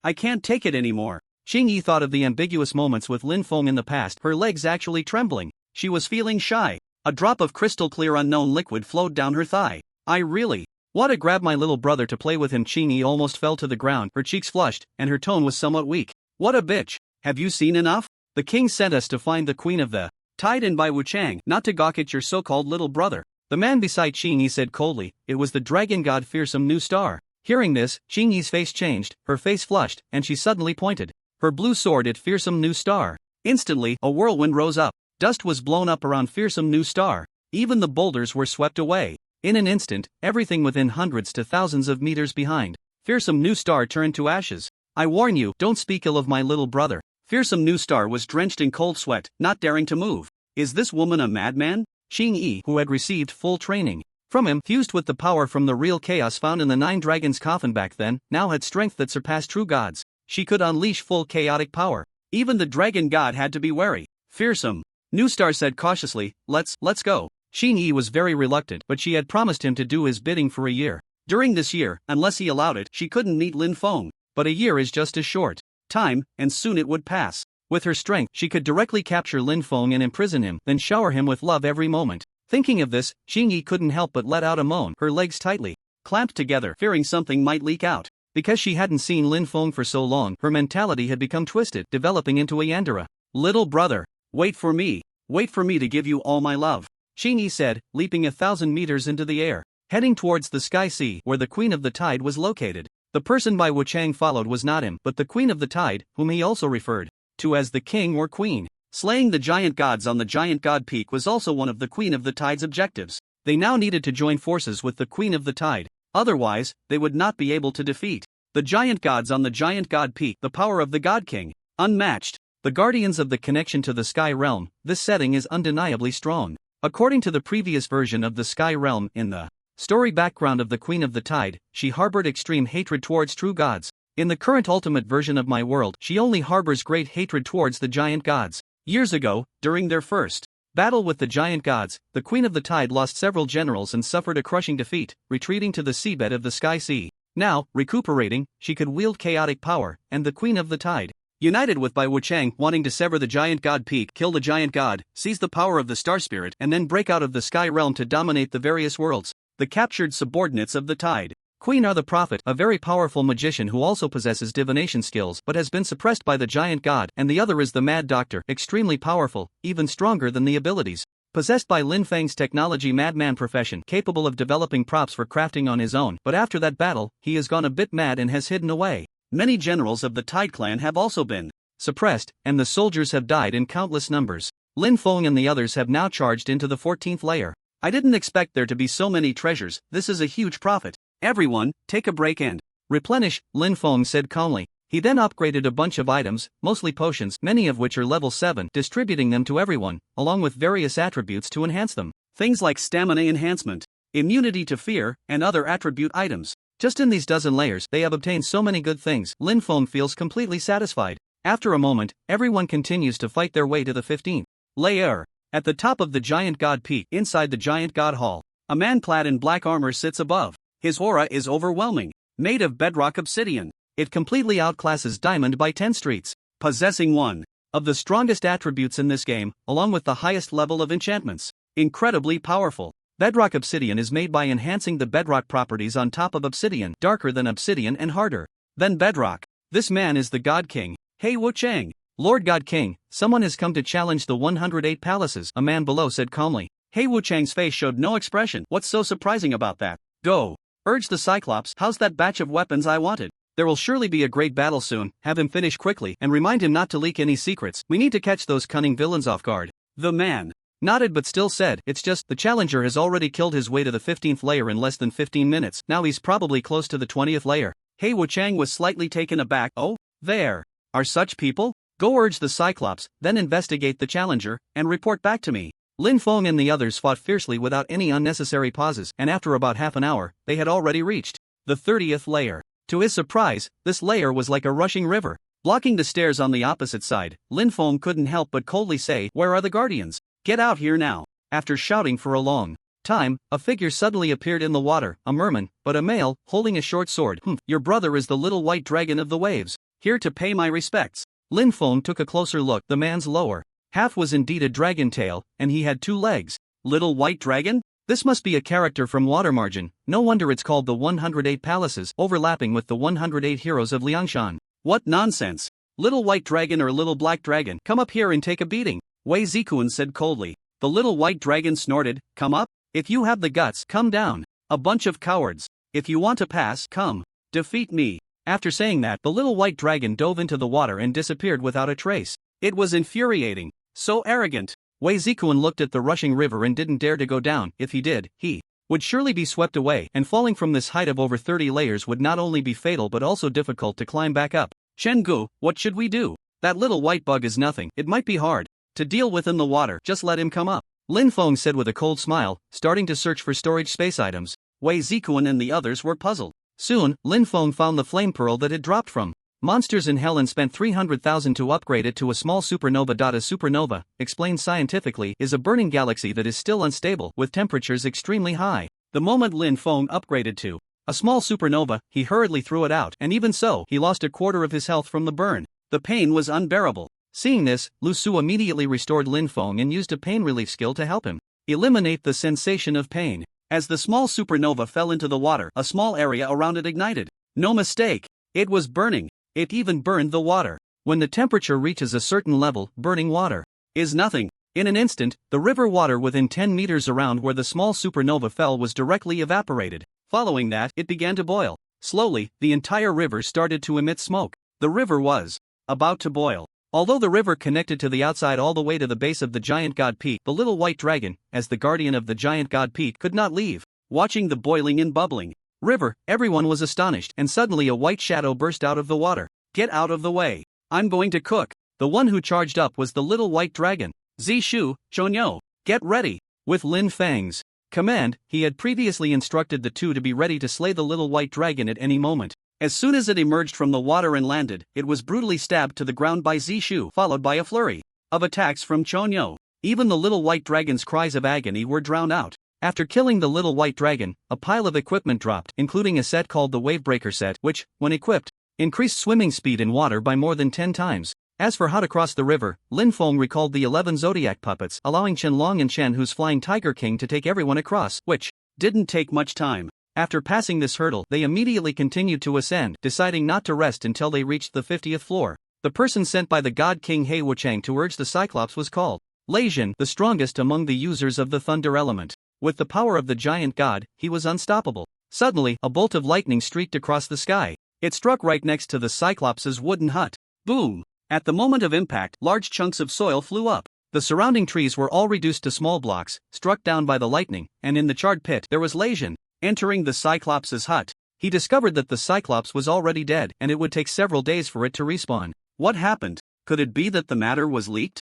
I can't take it anymore. Xing Yi thought of the ambiguous moments with Lin Feng in the past, her legs actually trembling. She was feeling shy. A drop of crystal clear unknown liquid flowed down her thigh. I really want to grab my little brother to play with him. Xing Yi almost fell to the ground, her cheeks flushed, and her tone was somewhat weak. What a bitch. Have you seen enough? The king sent us to find the queen of the tide and by Wuchang, not to gawk at your so-called little brother. The man beside Xing Yi said coldly. It was the dragon god Fearsome New Star. Hearing this, Xing Yi's face changed, her face flushed, and she suddenly pointed her blue sword at Fearsome New Star. Instantly, a whirlwind rose up. Dust was blown up around Fearsome New Star. Even the boulders were swept away. In an instant, everything within hundreds to thousands of meters behind Fearsome New Star turned to ashes. I warn you, don't speak ill of my little brother. Fearsome New Star was drenched in cold sweat, not daring to move. Is this woman a madman? Xing Yi, who had received full training from him, fused with the power from the real chaos found in the Nine Dragons' coffin back then, now had strength that surpassed true gods. She could unleash full chaotic power. Even the dragon god had to be wary. Fearsome New Star said cautiously, let's go. Xing Yi was very reluctant, but she had promised him to do his bidding for a year. During this year, unless he allowed it, she couldn't meet Lin Feng. But a year is just as short time, and soon it would pass. With her strength, she could directly capture Lin Feng and imprison him, then shower him with love every moment. Thinking of this, Xing Yi couldn't help but let out a moan, her legs tightly clamped together, fearing something might leak out. Because she hadn't seen Lin Feng for so long, her mentality had become twisted, developing into a Yandere. Little brother, wait for me to give you all my love, Xing Yi said, leaping 1,000 meters into the air, heading towards the Sky Sea, where the Queen of the Tide was located. The person by Wuchang followed was not him, but the Queen of the Tide, whom he also referred to as the king or queen. Slaying the giant gods on the giant god peak was also one of the Queen of the Tide's objectives. They now needed to join forces with the Queen of the Tide. Otherwise, they would not be able to defeat the giant gods on the giant god peak. The power of the God King, unmatched. The guardians of the connection to the Sky Realm. This setting is undeniably strong. According to the previous version of the Sky Realm, in the story background of the Queen of the Tide, she harbored extreme hatred towards true gods. In the current ultimate version of my world, she only harbors great hatred towards the giant gods. Years ago, during their first battle with the giant gods, the Queen of the Tide lost several generals and suffered a crushing defeat, retreating to the seabed of the Sky Sea. Now, recuperating, she could wield chaotic power, and the Queen of the Tide, united with Bai Wuchang, wanting to sever the giant god peak, kill the giant god, seize the power of the star spirit, and then break out of the Sky Realm to dominate the various worlds. The captured subordinates of the Tide Queen are the Prophet, a very powerful magician who also possesses divination skills but has been suppressed by the giant god, and the other is the Mad Doctor, extremely powerful, even stronger than the abilities possessed by Lin Feng's technology madman profession, capable of developing props for crafting on his own, but after that battle, he has gone a bit mad and has hidden away. Many generals of the Tide clan have also been suppressed, and the soldiers have died in countless numbers. Lin Feng and the others have now charged into the 14th layer. I didn't expect there to be so many treasures. This is a huge profit. Everyone, take a break and replenish, Lin Feng said calmly. He then upgraded a bunch of items, mostly potions, many of which are level 7, distributing them to everyone, along with various attributes to enhance them. Things like stamina enhancement, immunity to fear, and other attribute items. Just in these dozen layers, they have obtained so many good things. Lin Feng feels completely satisfied. After a moment, everyone continues to fight their way to the 15th layer. At the top of the giant god peak, inside the giant god hall, a man clad in black armor sits above. His aura is overwhelming, made of bedrock obsidian. It completely outclasses Diamond by 10 streets, possessing one of the strongest attributes in this game, along with the highest level of enchantments. Incredibly powerful. Bedrock obsidian is made by enhancing the bedrock properties on top of obsidian, darker than obsidian and harder than bedrock. This man is the God King, He Wuchang. Lord God King, someone has come to challenge the 108 palaces, a man below said calmly. He Wuchang's face showed no expression. What's so surprising about that? Go. Urged the Cyclops. How's that batch of weapons I wanted? There will surely be a great battle soon. Have him finish quickly and remind him not to leak any secrets. We need to catch those cunning villains off guard. The man nodded but still said, it's just, the challenger has already killed his way to the 15th layer in less than 15 minutes. Now he's probably close to the 20th layer. He Wuchang was slightly taken aback. Oh, there are such people? Go urge the Cyclops, then investigate the challenger, and report back to me. Lin Feng and the others fought fiercely without any unnecessary pauses, and after about half an hour, they had already reached the 30th layer. To his surprise, this layer was like a rushing river. Blocking the stairs on the opposite side, Lin Feng couldn't help but coldly say, where are the guardians? Get out here now. After shouting for a long time, a figure suddenly appeared in the water, a merman, but a male, holding a short sword. Your brother is the little white dragon of the waves. Here to pay my respects. Lin Feng took a closer look. The man's lower half was indeed a dragon tail, and he had 2 legs. Little white dragon? This must be a character from Watermargin. No wonder it's called the 108 Palaces, overlapping with the 108 Heroes of Liangshan. What nonsense! Little white dragon or little black dragon, come up here and take a beating. Wei Zikuan said coldly. The little white dragon snorted, come up? If you have the guts, come down. A bunch of cowards. If you want to pass, come. Defeat me. After saying that, the little white dragon dove into the water and disappeared without a trace. It was infuriating. So arrogant. Wei Zikuan looked at the rushing river and didn't dare to go down. If he did, he would surely be swept away, and falling from this height of over 30 layers would not only be fatal but also difficult to climb back up. Chen Gu, what should we do? That little white bug is nothing. It might be hard to deal with in the water. Just let him come up. Lin Feng said with a cold smile, starting to search for storage space items. Wei Zikuan and the others were puzzled. Soon, Lin Feng found the flame pearl that had dropped from Monsters in Hell and spent 300,000 to upgrade it to a small supernova. A supernova, explained scientifically, is a burning galaxy that is still unstable with temperatures extremely high. The moment Lin Feng upgraded to a small supernova, he hurriedly threw it out, and even so, he lost a quarter of his health from the burn. The pain was unbearable. Seeing this, Lu Su immediately restored Lin Feng and used a pain relief skill to help him eliminate the sensation of pain. As the small supernova fell into the water, a small area around it ignited. No mistake, it was burning. It even burned the water. When the temperature reaches a certain level, burning water is nothing. In an instant, the river water within 10 meters around where the small supernova fell was directly evaporated. Following that, it began to boil. Slowly, the entire river started to emit smoke. The river was about to boil. Although the river connected to the outside all the way to the base of the Giant God Peak, the little white dragon, as the guardian of the Giant God Peak, could not leave. Watching the boiling and bubbling river, everyone was astonished, and suddenly a white shadow burst out of the water. Get out of the way. I'm going to cook. The one who charged up was the little white dragon. Zishu, Chonyo, get ready. With Lin Feng's command, he had previously instructed the two to be ready to slay the little white dragon at any moment. As soon as it emerged from the water and landed, it was brutally stabbed to the ground by Zishu, followed by a flurry of attacks from Chonyo. Even the little white dragon's cries of agony were drowned out. After killing the little white dragon, a pile of equipment dropped, including a set called the Wavebreaker set, which, when equipped, increased swimming speed in water by more than 10 times. As for how to cross the river, Lin Feng recalled the 11 zodiac puppets, allowing Chen Long and Chen Hu's flying Tiger King to take everyone across, which didn't take much time. After passing this hurdle, they immediately continued to ascend, deciding not to rest until they reached the 50th floor. The person sent by the God King He Wuchang to urge the Cyclops was called Lei Jin, the strongest among the users of the thunder element. With the power of the giant god, he was unstoppable. Suddenly, a bolt of lightning streaked across the sky. It struck right next to the Cyclops' wooden hut. Boom! At the moment of impact, large chunks of soil flew up. The surrounding trees were all reduced to small blocks, struck down by the lightning, and in the charred pit there was Lei Jin. Entering the Cyclops' hut, he discovered that the Cyclops was already dead and it would take several days for it to respawn. What happened? Could it be that the matter was leaked?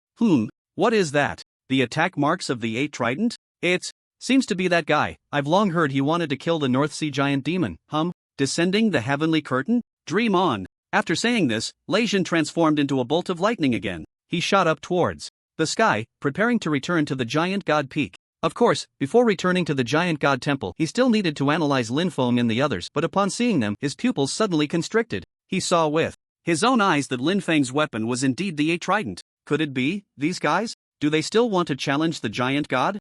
What is that? The attack marks of the 8 Trident? Seems to be that guy. I've long heard he wanted to kill the North Sea giant demon. Descending the heavenly curtain? Dream on. After saying this, Lei Jin transformed into a bolt of lightning again. He shot up towards the sky, preparing to return to the giant god peak. Of course, before returning to the giant god temple, he still needed to analyze Lin Feng and the others, but upon seeing them, his pupils suddenly constricted. He saw with his own eyes that Lin Feng's weapon was indeed the 8 Trident. Could it be these guys? Do they still want to challenge the giant god?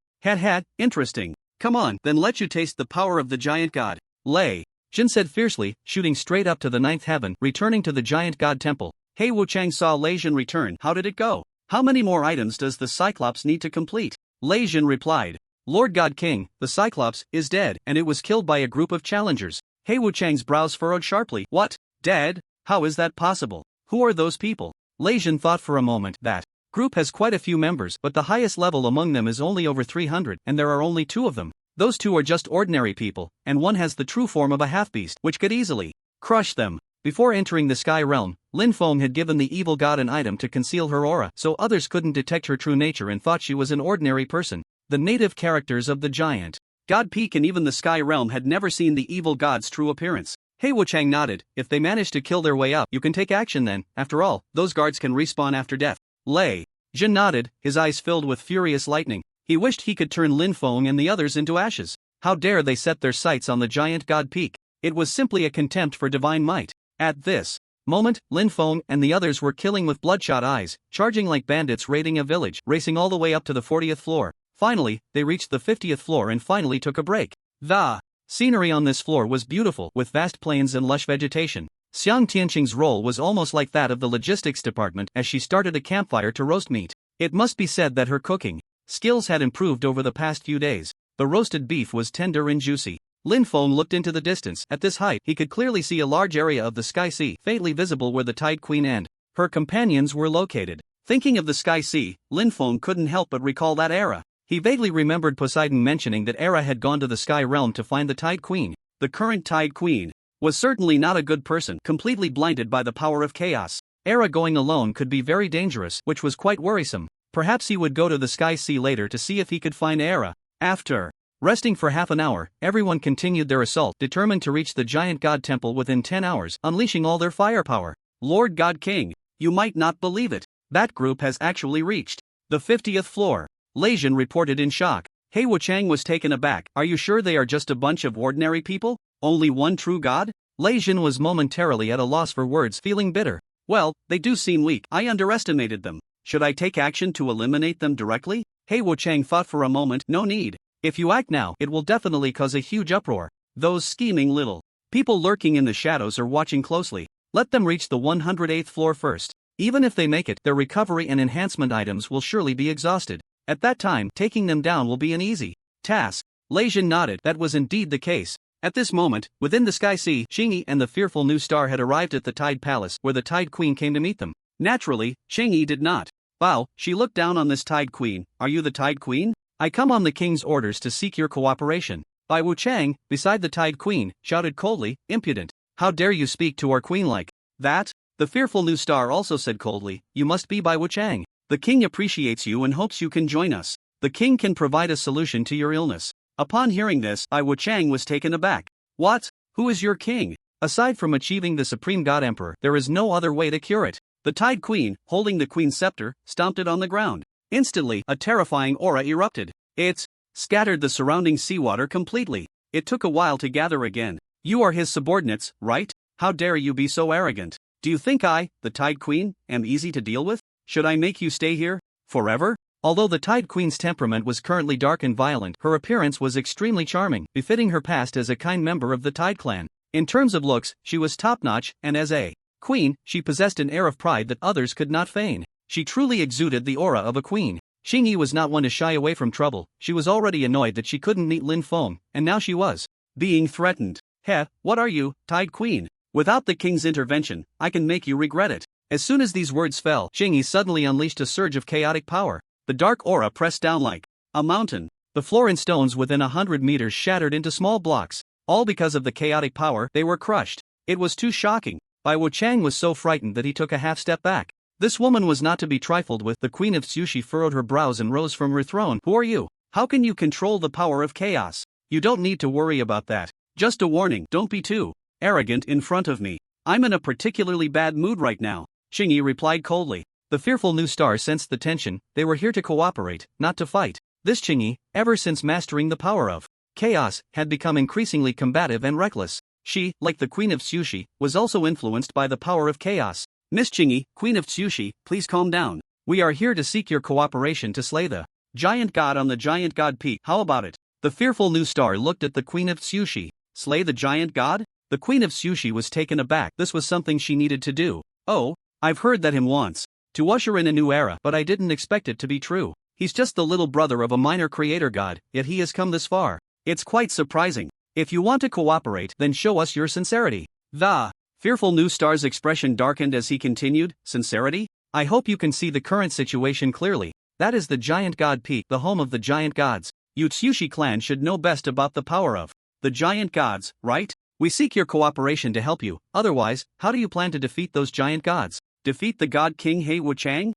Interesting. Come on, then let you taste the power of the giant god. Lei Jin said fiercely, shooting straight up to the ninth heaven, returning to the giant god temple. He Wuchang saw Lei Jin return. How did it go? How many more items does the Cyclops need to complete? Lei Jin replied. Lord God King, the Cyclops, is dead, and it was killed by a group of challengers. He Wuchang's brows furrowed sharply. What? Dead? How is that possible? Who are those people? Lei Jin thought for a moment. That group has quite a few members, but the highest level among them is only over 300, and there are only 2 of them. Those 2 are just ordinary people, and one has the true form of a half-beast, which could easily crush them. Before entering the Sky Realm, Lin Feng had given the evil god an item to conceal her aura, so others couldn't detect her true nature and thought she was an ordinary person. The native characters of the giant God Peak and even the Sky Realm had never seen the evil god's true appearance. He Wuchang nodded. If they manage to kill their way up, you can take action then. After all, those guards can respawn after death. Lei Jin nodded, his eyes filled with furious lightning. He wished he could turn Lin Feng and the others into ashes. How dare they set their sights on the giant god Peak? It was simply a contempt for divine might. At this moment, Lin Feng and the others were killing with bloodshot eyes, charging like bandits raiding a village, racing all the way up to the 40th floor. Finally, they reached the 50th floor and finally took a break. The scenery on this floor was beautiful, with vast plains and lush vegetation. Xiang Tianqing's role was almost like that of the logistics department as she started a campfire to roast meat. It must be said that her cooking skills had improved over the past few days. The roasted beef was tender and juicy. Lin Feng looked into the distance. At this height, he could clearly see a large area of the Sky Sea, faintly visible where the Tide Queen and her companions were located. Thinking of the Sky Sea, Lin Feng couldn't help but recall that era. He vaguely remembered Poseidon mentioning that Hera had gone to the Sky Realm to find the Tide Queen. The current Tide Queen was certainly not a good person, completely blinded by the power of chaos. Hera going alone could be very dangerous, which was quite worrisome. Perhaps he would go to the Sky Sea later to see if he could find Hera. After resting for half an hour, everyone continued their assault, determined to reach the giant god temple within 10 hours, unleashing all their firepower. Lord God King, you might not believe it. That group has actually reached the 50th floor. Lei Jin reported in shock. He Wuchang was taken aback. Are you sure they are just a bunch of ordinary people? Only one true god? Lei Jin was momentarily at a loss for words, feeling bitter. Well, they do seem weak. I underestimated them. Should I take action to eliminate them directly? He Wuchang thought for a moment. No need. If you act now, it will definitely cause a huge uproar. Those scheming little people lurking in the shadows are watching closely. Let them reach the 108th floor first. Even if they make it, their recovery and enhancement items will surely be exhausted. At that time, taking them down will be an easy task. Lei Jin nodded. That was indeed the case. At this moment, within the Sky Sea, Qingyi and the fearful new star had arrived at the Tide Palace, where the Tide Queen came to meet them. Naturally, Qingyi did not bow. She looked down on this Tide Queen. Are you the Tide Queen? I come on the king's orders to seek your cooperation. Bai Wuchang, beside the Tide Queen, shouted coldly, impudent. How dare you speak to our queen like that? The fearful new star also said coldly, you must be Bai Wuchang. The king appreciates you and hopes you can join us. The king can provide a solution to your illness. Upon hearing this, Bai Wuchang was taken aback. What? Who is your king? Aside from achieving the supreme god emperor, there is no other way to cure it. The Tide Queen, holding the queen's scepter, stomped it on the ground. Instantly, a terrifying aura erupted. It scattered the surrounding seawater completely. It took a while to gather again. You are his subordinates, right? How dare you be so arrogant? Do you think I, the Tide Queen, am easy to deal with? Should I make you stay here forever? Although the Tide Queen's temperament was currently dark and violent, her appearance was extremely charming, befitting her past as a kind member of the Tide clan. In terms of looks, she was top-notch, and as a queen, she possessed an air of pride that others could not feign. She truly exuded the aura of a queen. Qingyi was not one to shy away from trouble. She was already annoyed that she couldn't meet Lin Feng, and now she was being threatened. Heh, what are you, Tide Queen? Without the king's intervention, I can make you regret it. As soon as these words fell, Qingyi suddenly unleashed a surge of chaotic power. The dark aura pressed down like a mountain. The floor and stones within 100 meters shattered into small blocks. All because of the chaotic power, they were crushed. It was too shocking. Bai Wuchang was so frightened that he took a half step back. This woman was not to be trifled with. The Queen of Tsushi furrowed her brows and rose from her throne. Who are you? How can you control the power of chaos? You don't need to worry about that. Just a warning, don't be too arrogant in front of me. I'm in a particularly bad mood right now. Qingyi replied coldly. The fearful new star sensed the tension. They were here to cooperate, not to fight. This Qingyi, ever since mastering the power of chaos, had become increasingly combative and reckless. She, like the Queen of Tsushi, was also influenced by the power of chaos. Miss Qingyi, Queen of Tsushi, please calm down. We are here to seek your cooperation to slay the giant god on the giant god peak. How about it? The fearful new star looked at the Queen of Tsushi. Slay the giant god? The Queen of Tsushi was taken aback. This was something she needed to do. Oh, I've heard that him once. To usher in a new era, but I didn't expect it to be true. He's just the little brother of a minor creator god, yet he has come this far. It's quite surprising. If you want to cooperate, then show us your sincerity. The fearful new star's expression darkened as he continued, sincerity? I hope you can see the current situation clearly. That is the Giant God Peak, the home of the giant gods. You Tsushi clan should know best about the power of the giant gods, right? We seek your cooperation to help you, otherwise, how do you plan to defeat those giant gods? Defeat the god king He Wuchang?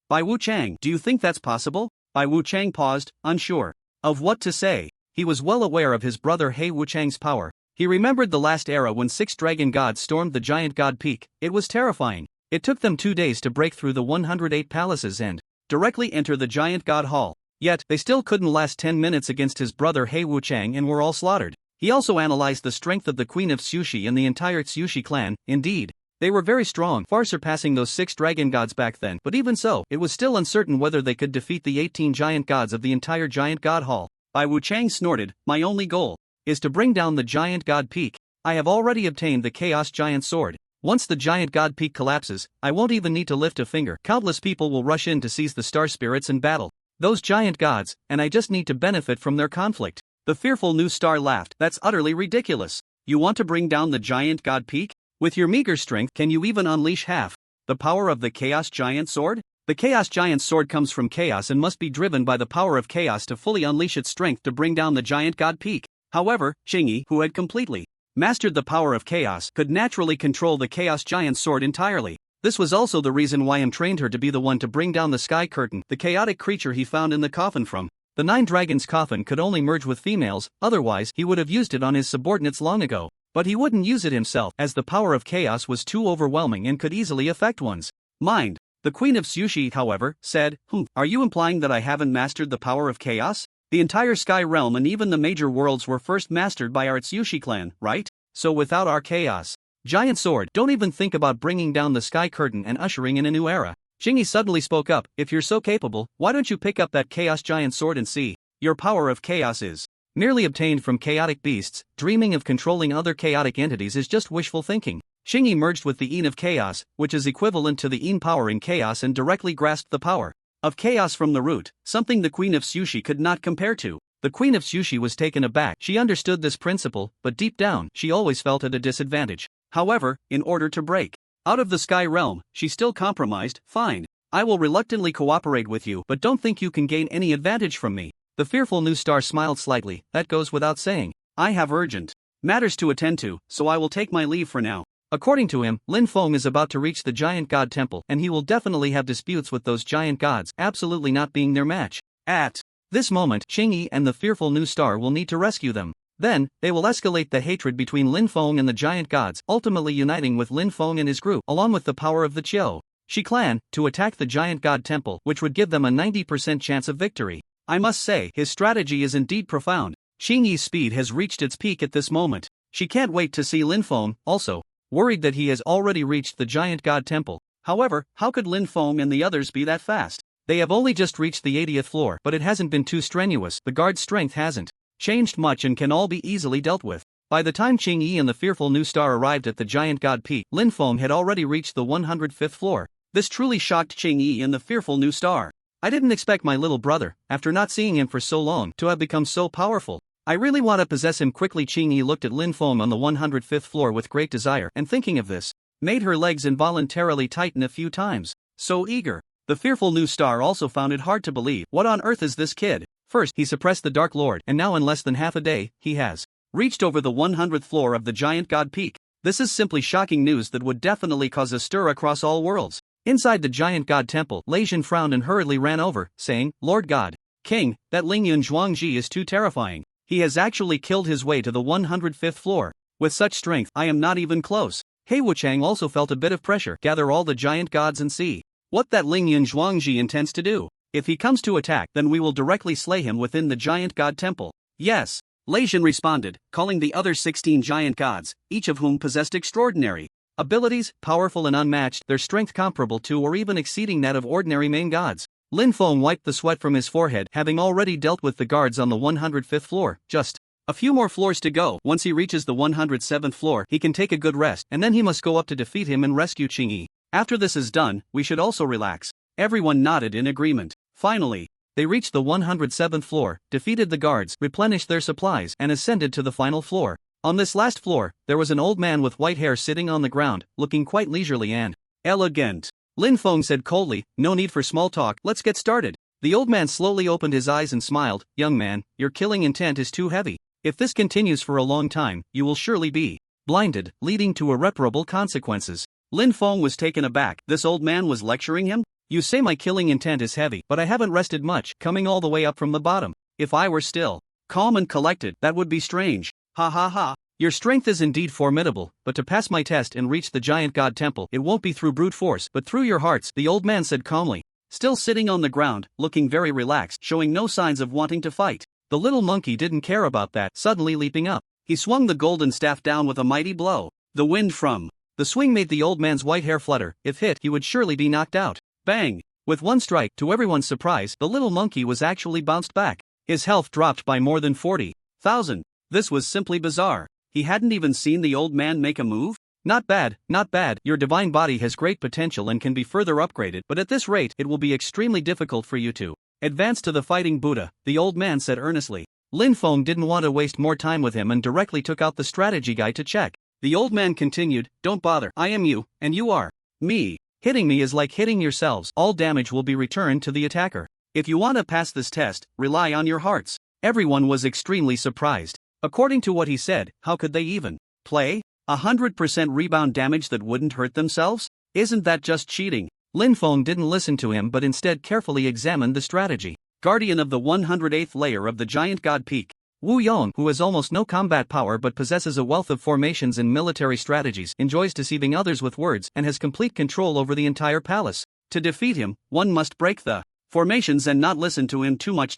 Bai Wuchang, do you think that's possible? Bai Wuchang paused, unsure of what to say. He was well aware of his brother He Wuchang's power. He remembered the last era when 6 dragon gods stormed the Giant God Peak. It was terrifying. It took them 2 days to break through the 108 palaces and directly enter the Giant God Hall. Yet, they still couldn't last 10 minutes against his brother He Wuchang and were all slaughtered. He also analyzed the strength of the Queen of Tsushi and the entire Tsushi clan. Indeed, they were very strong, far surpassing those 6 dragon gods back then. But even so, it was still uncertain whether they could defeat the 18 giant gods of the entire Giant God Hall. Bai Wuchang snorted, my only goal is to bring down the Giant God Peak. I have already obtained the Chaos Giant Sword. Once the Giant God Peak collapses, I won't even need to lift a finger. Countless people will rush in to seize the star spirits and battle those giant gods, and I just need to benefit from their conflict. The fearful new star laughed. That's utterly ridiculous. You want to bring down the Giant God Peak? With your meager strength, can you even unleash half the power of the Chaos Giant Sword? The Chaos Giant Sword comes from chaos and must be driven by the power of chaos to fully unleash its strength to bring down the Giant God Peak. However, Qingyi, who had completely mastered the power of chaos, could naturally control the Chaos Giant Sword entirely. This was also the reason why trained her to be the one to bring down the Sky Curtain, the chaotic creature he found in the coffin from the 9 Dragons coffin could only merge with females, otherwise he would have used it on his subordinates long ago. But he wouldn't use it himself, as the power of chaos was too overwhelming and could easily affect one's mind. The Queen of Tsushi, however, said, are you implying that I haven't mastered the power of chaos? The entire Sky Realm and even the major worlds were first mastered by our Tsushi clan, right? So without our Chaos Giant Sword, don't even think about bringing down the Sky Curtain and ushering in a new era. Qingyi suddenly spoke up, if you're so capable, why don't you pick up that Chaos Giant Sword and see? Your power of chaos is merely obtained from chaotic beasts. Dreaming of controlling other chaotic entities is just wishful thinking. Qingyi merged with the Yin of Chaos, which is equivalent to the Yin power in chaos, and directly grasped the power of chaos from the root, something the Queen of Tsushi could not compare to. The Queen of Tsushi was taken aback. She understood this principle, but deep down, she always felt at a disadvantage. However, in order to break out of the Sky Realm, she still compromised. Fine. I will reluctantly cooperate with you, but don't think you can gain any advantage from me. The fearful new star smiled slightly. That goes without saying. I have urgent matters to attend to, so I will take my leave for now. According to him, Lin Feng is about to reach the Giant God Temple, and he will definitely have disputes with those giant gods, absolutely not being their match. At this moment, Qingyi and the fearful new star will need to rescue them. Then, they will escalate the hatred between Lin Feng and the giant gods, ultimately uniting with Lin Feng and his group, along with the power of the Qiu Shi clan, to attack the Giant God Temple, which would give them a 90% chance of victory. I must say, his strategy is indeed profound. Qingyi's speed has reached its peak at this moment. She can't wait to see Lin Feng, also worried that he has already reached the Giant God Temple. However, how could Lin Feng and the others be that fast? They have only just reached the 80th floor, but it hasn't been too strenuous. The guard's strength hasn't changed much and can all be easily dealt with. By the time Qingyi and the fearful new star arrived at the Giant God Peak, Lin Feng had already reached the 105th floor. This truly shocked Qingyi and the fearful new star. I didn't expect my little brother, after not seeing him for so long, to have become so powerful. I really want to possess him quickly. Qingyi looked at Lin Feng on the 105th floor with great desire, and thinking of this, made her legs involuntarily tighten a few times. So eager. The fearful new star also found it hard to believe. What on earth is this kid? First, he suppressed the Dark Lord, and now in less than half a day, he has reached over the 100th floor of the Giant God Peak. This is simply shocking news that would definitely cause a stir across all worlds. Inside the Giant God Temple, Lei Jin frowned and hurriedly ran over, saying, Lord God, King, that Lingyun Zhuangji is too terrifying. He has actually killed his way to the 105th floor. With such strength, I am not even close. He Wuchang also felt a bit of pressure. Gather all the giant gods and see what that Lingyun Zhuangji intends to do. If he comes to attack, then we will directly slay him within the Giant God Temple. Yes, Lei Jin responded, calling the other 16 giant gods, each of whom possessed extraordinary abilities, powerful and unmatched, their strength comparable to or even exceeding that of ordinary main gods. Lin Feng wiped the sweat from his forehead, having already dealt with the guards on the 105th floor. Just a few more floors to go. Once he reaches the 107th floor, he can take a good rest, and then he must go up to defeat him and rescue Qingyi. After this is done, we should also relax. Everyone nodded in agreement. Finally, they reached the 107th floor, defeated the guards, replenished their supplies, and ascended to the final floor. On this last floor, there was an old man with white hair sitting on the ground, looking quite leisurely and elegant. Lin Feng said coldly, "No need for small talk, let's get started." The old man slowly opened his eyes and smiled. "Young man, your killing intent is too heavy. If this continues for a long time, you will surely be blinded, leading to irreparable consequences." Lin Feng was taken aback. This old man was lecturing him? "You say my killing intent is heavy, but I haven't rested much, coming all the way up from the bottom. If I were still calm and collected, that would be strange. Ha ha ha. Your strength is indeed formidable, but to pass my test and reach the giant god temple, it won't be through brute force, but through your hearts," the old man said calmly. Still sitting on the ground, looking very relaxed, showing no signs of wanting to fight. The little monkey didn't care about that, suddenly leaping up. He swung the golden staff down with a mighty blow. The wind from the swing made the old man's white hair flutter. If hit, he would surely be knocked out. Bang! With one strike, to everyone's surprise, the little monkey was actually bounced back. His health dropped by more than 40,000. This was simply bizarre. He hadn't even seen the old man make a move? Not bad, not bad. Your divine body has great potential and can be further upgraded, but at this rate, it will be extremely difficult for you to advance to the fighting Buddha, the old man said earnestly. Lin Feng didn't want to waste more time with him and directly took out the strategy guide to check. The old man continued, "Don't bother, I am you, and you are me. Hitting me is like hitting yourselves. All damage will be returned to the attacker. If you want to pass this test, rely on your hearts." Everyone was extremely surprised. According to what he said, how could they even play? 100% rebound damage that wouldn't hurt themselves? Isn't that just cheating? Lin Feng didn't listen to him but instead carefully examined the strategy. Guardian of the 108th layer of the giant god peak, Wu Yong, who has almost no combat power but possesses a wealth of formations and military strategies, enjoys deceiving others with words and has complete control over the entire palace. To defeat him, one must break the formations and not listen to him too much.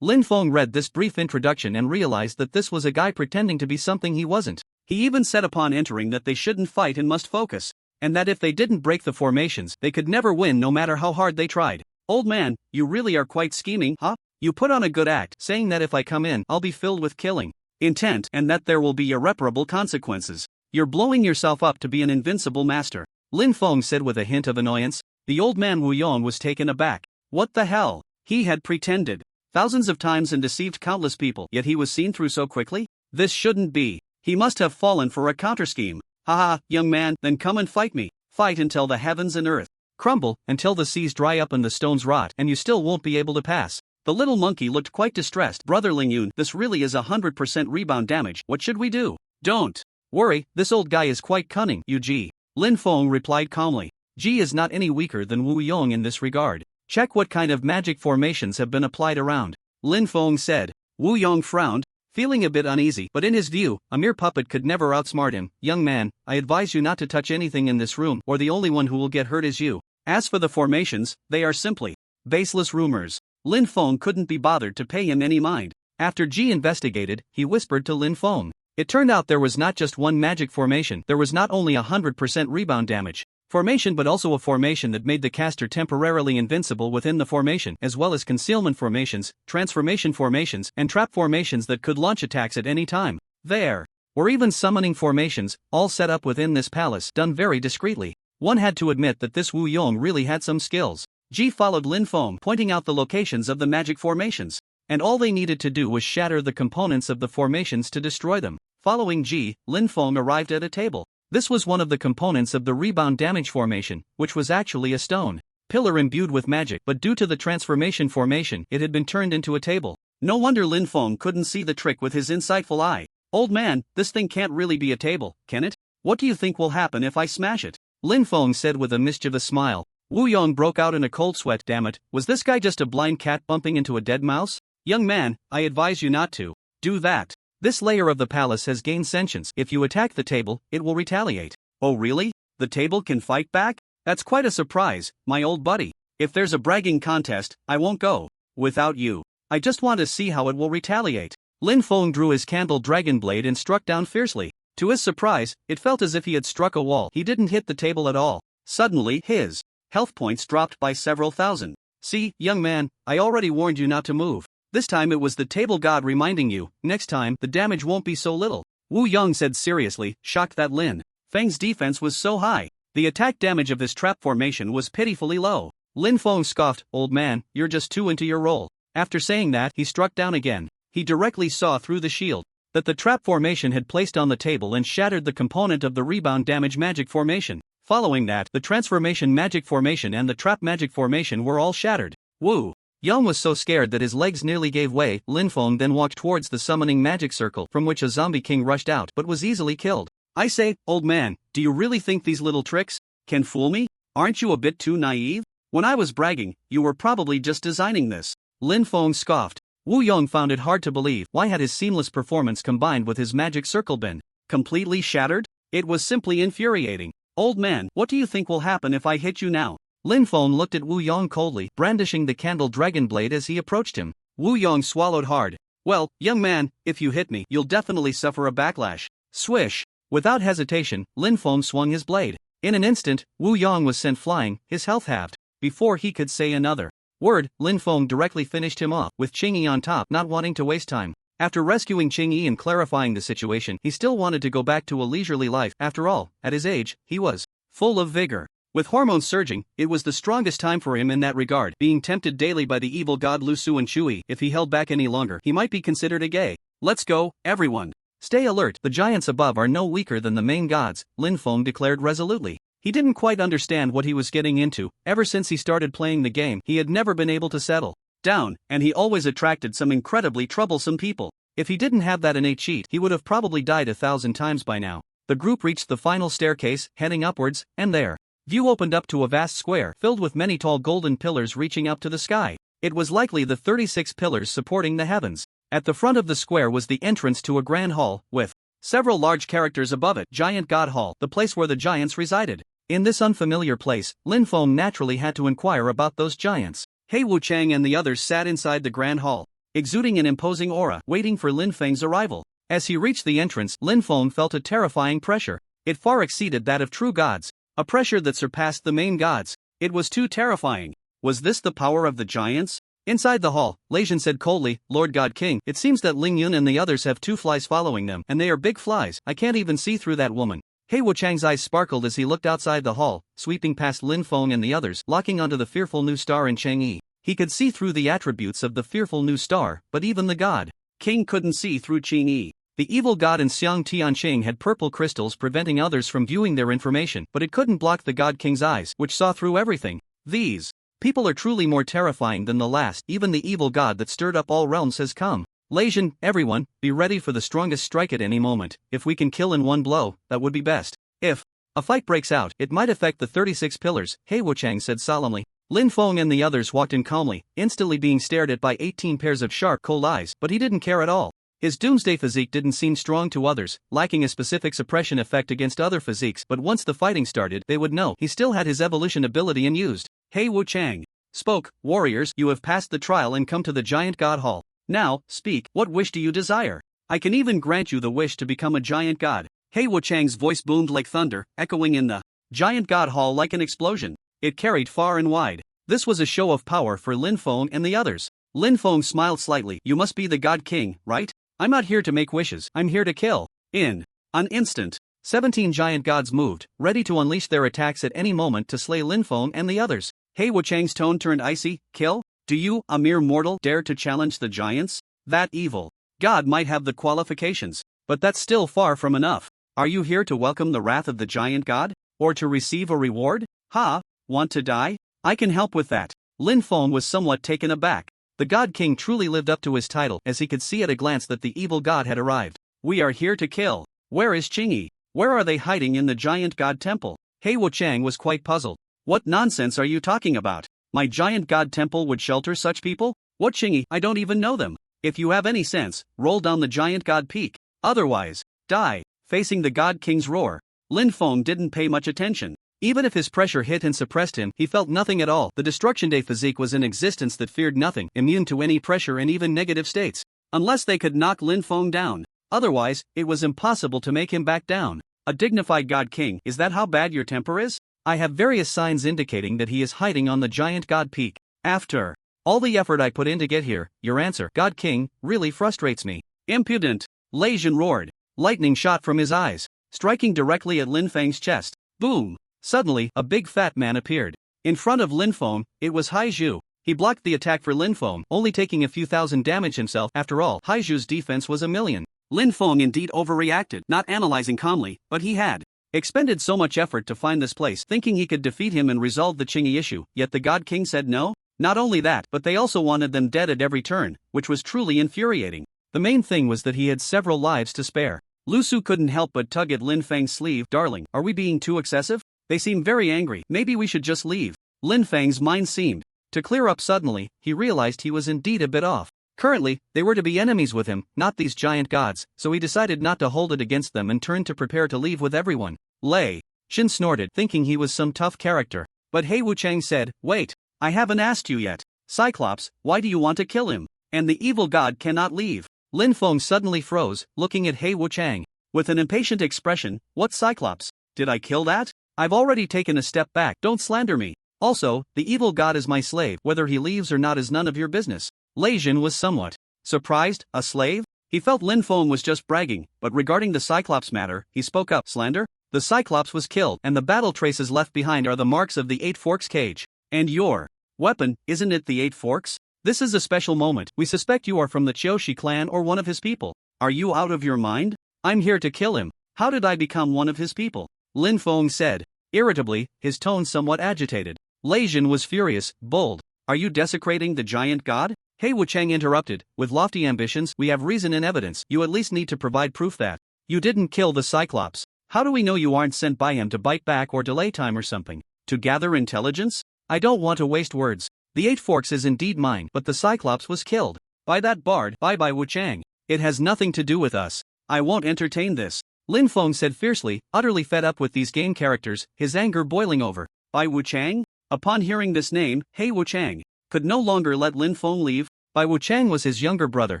Lin Feng read this brief introduction and realized that this was a guy pretending to be something he wasn't. He even said upon entering that they shouldn't fight and must focus, and that if they didn't break the formations, they could never win no matter how hard they tried. Old man, you really are quite scheming, huh? You put on a good act, saying that if I come in, I'll be filled with killing intent and that there will be irreparable consequences. You're blowing yourself up to be an invincible master, Lin Feng said with a hint of annoyance. The old man Wu Yong was taken aback. What the hell? He had pretended thousands of times and deceived countless people, yet he was seen through so quickly? This shouldn't be. He must have fallen for a counter-scheme. Haha, young man, then come and fight me. Fight until the heavens and earth crumble, until the seas dry up and the stones rot, and you still won't be able to pass. The little monkey looked quite distressed. Brother Ling Yun, this really is 100% rebound damage. What should we do? Don't worry, this old guy is quite cunning, Yu. Lin Feng replied calmly. Ji is not any weaker than Wu Yong in this regard. Check what kind of magic formations have been applied around, Lin Feng said. Wu Yong frowned, feeling a bit uneasy, but in his view, a mere puppet could never outsmart him. Young man, I advise you not to touch anything in this room, or the only one who will get hurt is you. As for the formations, they are simply baseless rumors. Lin Feng couldn't be bothered to pay him any mind. After Ji investigated, he whispered to Lin Feng. It turned out there was not just one magic formation, there was not only 100% rebound damage formation but also a formation that made the caster temporarily invincible within the formation, as well as concealment formations, transformation formations, and trap formations that could launch attacks at any time. There were even summoning formations, all set up within this palace, done very discreetly. One had to admit that this Wu Yong really had some skills. Ji followed Lin Feng, pointing out the locations of the magic formations, and all they needed to do was shatter the components of the formations to destroy them. Following Ji, Lin Feng arrived at a table. This was one of the components of the rebound damage formation, which was actually a stone pillar imbued with magic, but due to the transformation formation, it had been turned into a table. No wonder Lin Feng couldn't see the trick with his insightful eye. Old man, this thing can't really be a table, can it? What do you think will happen if I smash it? Lin Feng said with a mischievous smile. Wu Yong broke out in a cold sweat. Damn it, was this guy just a blind cat bumping into a dead mouse? Young man, I advise you not to do that. This layer of the palace has gained sentience. If you attack the table, it will retaliate. Oh really? The table can fight back? That's quite a surprise, my old buddy. If there's a bragging contest, I won't go without you. I just want to see how it will retaliate. Lin Feng drew his candle dragon blade and struck down fiercely. To his surprise, it felt as if he had struck a wall. He didn't hit the table at all. Suddenly, his health points dropped by several thousand. See, young man, I already warned you not to move. This time it was the table god reminding you, next time the damage won't be so little. Wu Yong said seriously, shocked that Lin Feng's defense was so high. The attack damage of his trap formation was pitifully low. Lin Feng scoffed, old man, you're just too into your role. After saying that, he struck down again. He directly saw through the shield that the trap formation had placed on the table and shattered the component of the rebound damage magic formation. Following that, the transformation magic formation and the trap magic formation were all shattered. Wu Yong was so scared that his legs nearly gave way. Lin Feng then walked towards the summoning magic circle from which a zombie king rushed out but was easily killed. I say, old man, do you really think these little tricks can fool me? Aren't you a bit too naive? When I was bragging, you were probably just designing this. Lin Feng scoffed. Wu Yong found it hard to believe. Why had his seamless performance combined with his magic circle been completely shattered? It was simply infuriating. Old man, what do you think will happen if I hit you now? Lin Feng looked at Wu Yong coldly, brandishing the candle dragon blade as he approached him. Wu Yong swallowed hard. Well, young man, if you hit me, you'll definitely suffer a backlash. Swish! Without hesitation, Lin Feng swung his blade. In an instant, Wu Yong was sent flying, his health halved. Before he could say another word, Lin Feng directly finished him off, with Qingyi on top, not wanting to waste time. After rescuing Qingyi and clarifying the situation, he still wanted to go back to a leisurely life. After all, at his age, he was full of vigor. With hormones surging, it was the strongest time for him in that regard, being tempted daily by the evil god Lu Su and Chui. If he held back any longer, he might be considered a gay. Let's go, everyone. Stay alert, the giants above are no weaker than the main gods, Lin Feng declared resolutely. He didn't quite understand what he was getting into. Ever since he started playing the game, he had never been able to settle down, and he always attracted some incredibly troublesome people. If he didn't have that innate cheat, he would have probably died 1,000 times by now. The group reached the final staircase, heading upwards, and their view opened up to a vast square filled with many tall golden pillars reaching up to the sky. It was likely the 36 pillars supporting the heavens. At the front of the square was the entrance to a grand hall, with several large characters above it. Giant God Hall, the place where the giants resided. In this unfamiliar place, Lin Feng naturally had to inquire about those giants. He Wuchang and the others sat inside the grand hall, exuding an imposing aura, waiting for Lin Feng's arrival. As he reached the entrance, Lin Feng felt a terrifying pressure. It far exceeded that of true gods, a pressure that surpassed the main gods. It was too terrifying. Was this the power of the giants? Inside the hall, Lei Jin said coldly, Lord God King, it seems that Ling Yun and the others have 2 flies following them, and they are big flies. I can't even see through that woman. He Wuchang's eyes sparkled as he looked outside the hall, sweeping past Lin Feng and the others, locking onto the fearful new star in Chang'e. He could see through the attributes of the fearful new star, but even the god King couldn't see through Chang'e. The evil god in Xiang Tianqing had purple crystals preventing others from viewing their information, but it couldn't block the god King's eyes, which saw through everything. These people are truly more terrifying than the last. Even the evil god that stirred up all realms has come. Lei Jin, everyone, be ready for the strongest strike at any moment. If we can kill in one blow, that would be best. If a fight breaks out, it might affect the 36 pillars, He Wuchang said solemnly. Lin Feng and the others walked in calmly, instantly being stared at by 18 pairs of sharp cold eyes, but he didn't care at all. His doomsday physique didn't seem strong to others, lacking a specific suppression effect against other physiques, but once the fighting started, they would know he still had his evolution ability unused. He Wuchang spoke, warriors, you have passed the trial and come to the giant god hall. Now, speak, what wish do you desire? I can even grant you the wish to become a giant god. He Wuchang's voice boomed like thunder, echoing in the giant god hall like an explosion. It carried far and wide. This was a show of power for Lin Feng and the others. Lin Feng smiled slightly. You must be the god king, right? I'm not here to make wishes, I'm here to kill. In an instant, 17 giant gods moved, ready to unleash their attacks at any moment to slay Lin Feng and the others. He Wuchang's tone turned icy. Kill? Do you, a mere mortal, dare to challenge the giants? That evil god might have the qualifications, but that's still far from enough. Are you here to welcome the wrath of the giant god? Or to receive a reward? Ha? Want to die? I can help with that. Lin Feng was somewhat taken aback. The God King truly lived up to his title, as he could see at a glance that the evil god had arrived. We are here to kill. Where is Qingyi? Where are they hiding in the giant god temple? He Wuchang was quite puzzled. What nonsense are you talking about? My giant god temple would shelter such people? What Qingyi? I don't even know them. If you have any sense, roll down the giant god peak. Otherwise, die. Facing the God King's roar, Lin Feng didn't pay much attention. Even if his pressure hit and suppressed him, he felt nothing at all. The Destruction Day physique was an existence that feared nothing, immune to any pressure and even negative states. Unless they could knock Lin Feng down. Otherwise, it was impossible to make him back down. A dignified God King, is that how bad your temper is? I have various signs indicating that he is hiding on the giant god peak. After all the effort I put in to get here, your answer, God King, really frustrates me. Impudent! Lei Jin roared. Lightning shot from his eyes, striking directly at Lin Feng's chest. Boom! Suddenly, a big fat man appeared. In front of Lin Feng, it was Haizhu. He blocked the attack for Lin Feng, only taking a few thousand damage himself. After all, Haizhu's defense was 1,000,000. Lin Feng indeed overreacted, not analyzing calmly, but he had expended so much effort to find this place, thinking he could defeat him and resolve the Qingyi issue, yet the God King said no? Not only that, but they also wanted them dead at every turn, which was truly infuriating. The main thing was that he had several lives to spare. Lu Su couldn't help but tug at Lin Feng's sleeve. Darling, are we being too excessive? They seem very angry, maybe we should just leave. Lin Feng's mind seemed to clear up suddenly. He realized he was indeed a bit off. Currently, they were to be enemies with him, not these giant gods, so he decided not to hold it against them and turned to prepare to leave with everyone. Lei Jin snorted, thinking he was some tough character. But He Wuchang said, wait, I haven't asked you yet. Cyclops, why do you want to kill him? And the evil god cannot leave. Lin Feng suddenly froze, looking at He Wuchang with an impatient expression. What Cyclops? Did I kill that? I've already taken a step back, don't slander me. Also, the evil god is my slave, whether he leaves or not is none of your business. Lei Jin was somewhat surprised. A slave? He felt Lin Feng was just bragging, but regarding the Cyclops matter, he spoke up. Slander? The Cyclops was killed, and the battle traces left behind are the marks of the Eight Forks cage. And your weapon, isn't it the Eight Forks? This is a special moment. We suspect you are from the Qiushi clan or one of his people. Are you out of your mind? I'm here to kill him. How did I become one of his people? Lin Feng said, irritably, his tone somewhat agitated. Lei Jin was furious, bold. Are you desecrating the giant god? He Wuchang interrupted, with lofty ambitions. We have reason and evidence. You at least need to provide proof that you didn't kill the Cyclops. How do we know you aren't sent by him to bite back or delay time or something? To gather intelligence? I don't want to waste words. The Eight Forks is indeed mine, but the Cyclops was killed by that bard. Bye Wuchang. It has nothing to do with us. I won't entertain this. Lin Feng said fiercely, utterly fed up with these game characters, his anger boiling over. Bai Wuchang? Upon hearing this name, He Wuchang could no longer let Lin Feng leave. Bai Wuchang was his younger brother.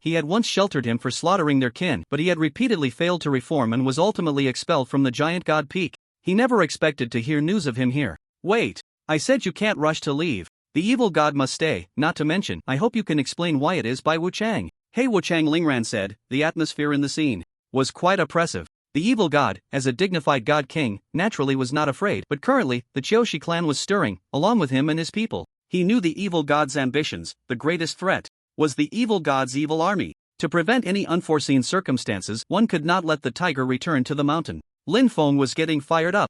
He had once sheltered him for slaughtering their kin, but he had repeatedly failed to reform and was ultimately expelled from the giant god peak. He never expected to hear news of him here. Wait, I said you can't rush to leave. The evil god must stay, not to mention, I hope you can explain why it is. Bai Wuchang. He Wuchang Lingran said. The atmosphere in the scene was quite oppressive. The evil god, as a dignified god king, naturally was not afraid, but currently, the Qiushi clan was stirring, along with him and his people. He knew the evil god's ambitions. The greatest threat was the evil god's evil army. To prevent any unforeseen circumstances, one could not let the tiger return to the mountain. Lin Feng was getting fired up.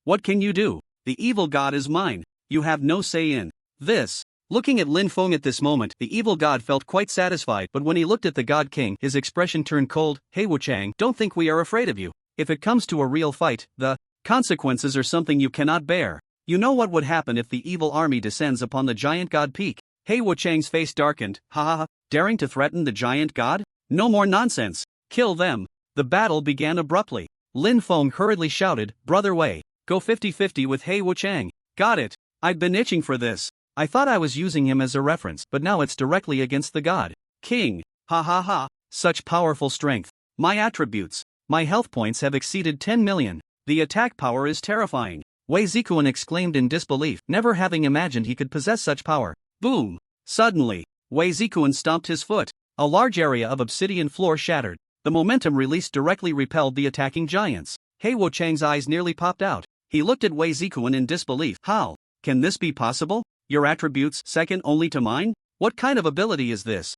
What can you do? The evil god is mine. You have no say in this. Looking at Lin Feng at this moment, the evil god felt quite satisfied, but when he looked at the god king, his expression turned cold. He Wuchang, don't think we are afraid of you. If it comes to a real fight, the consequences are something you cannot bear. You know what would happen if the evil army descends upon the giant god peak. He Wuchang's face darkened. Ha ha ha, daring to threaten the giant god? No more nonsense. Kill them. The battle began abruptly. Lin Feng hurriedly shouted, Brother Wei, go 50-50 with He Wuchang. Got it. I'd been itching for this. I thought I was using him as a reference, but now it's directly against the god king. Ha ha ha, such powerful strength. My attributes. My health points have exceeded 10 million. The attack power is terrifying. Wei Zikuan exclaimed in disbelief, never having imagined he could possess such power. Boom! Suddenly, Wei Zikuan stomped his foot. A large area of obsidian floor shattered. The momentum released directly repelled the attacking giants. He Wuchang's eyes nearly popped out. He looked at Wei Zikuan in disbelief. How can this be possible? Your attributes second only to mine? What kind of ability is this?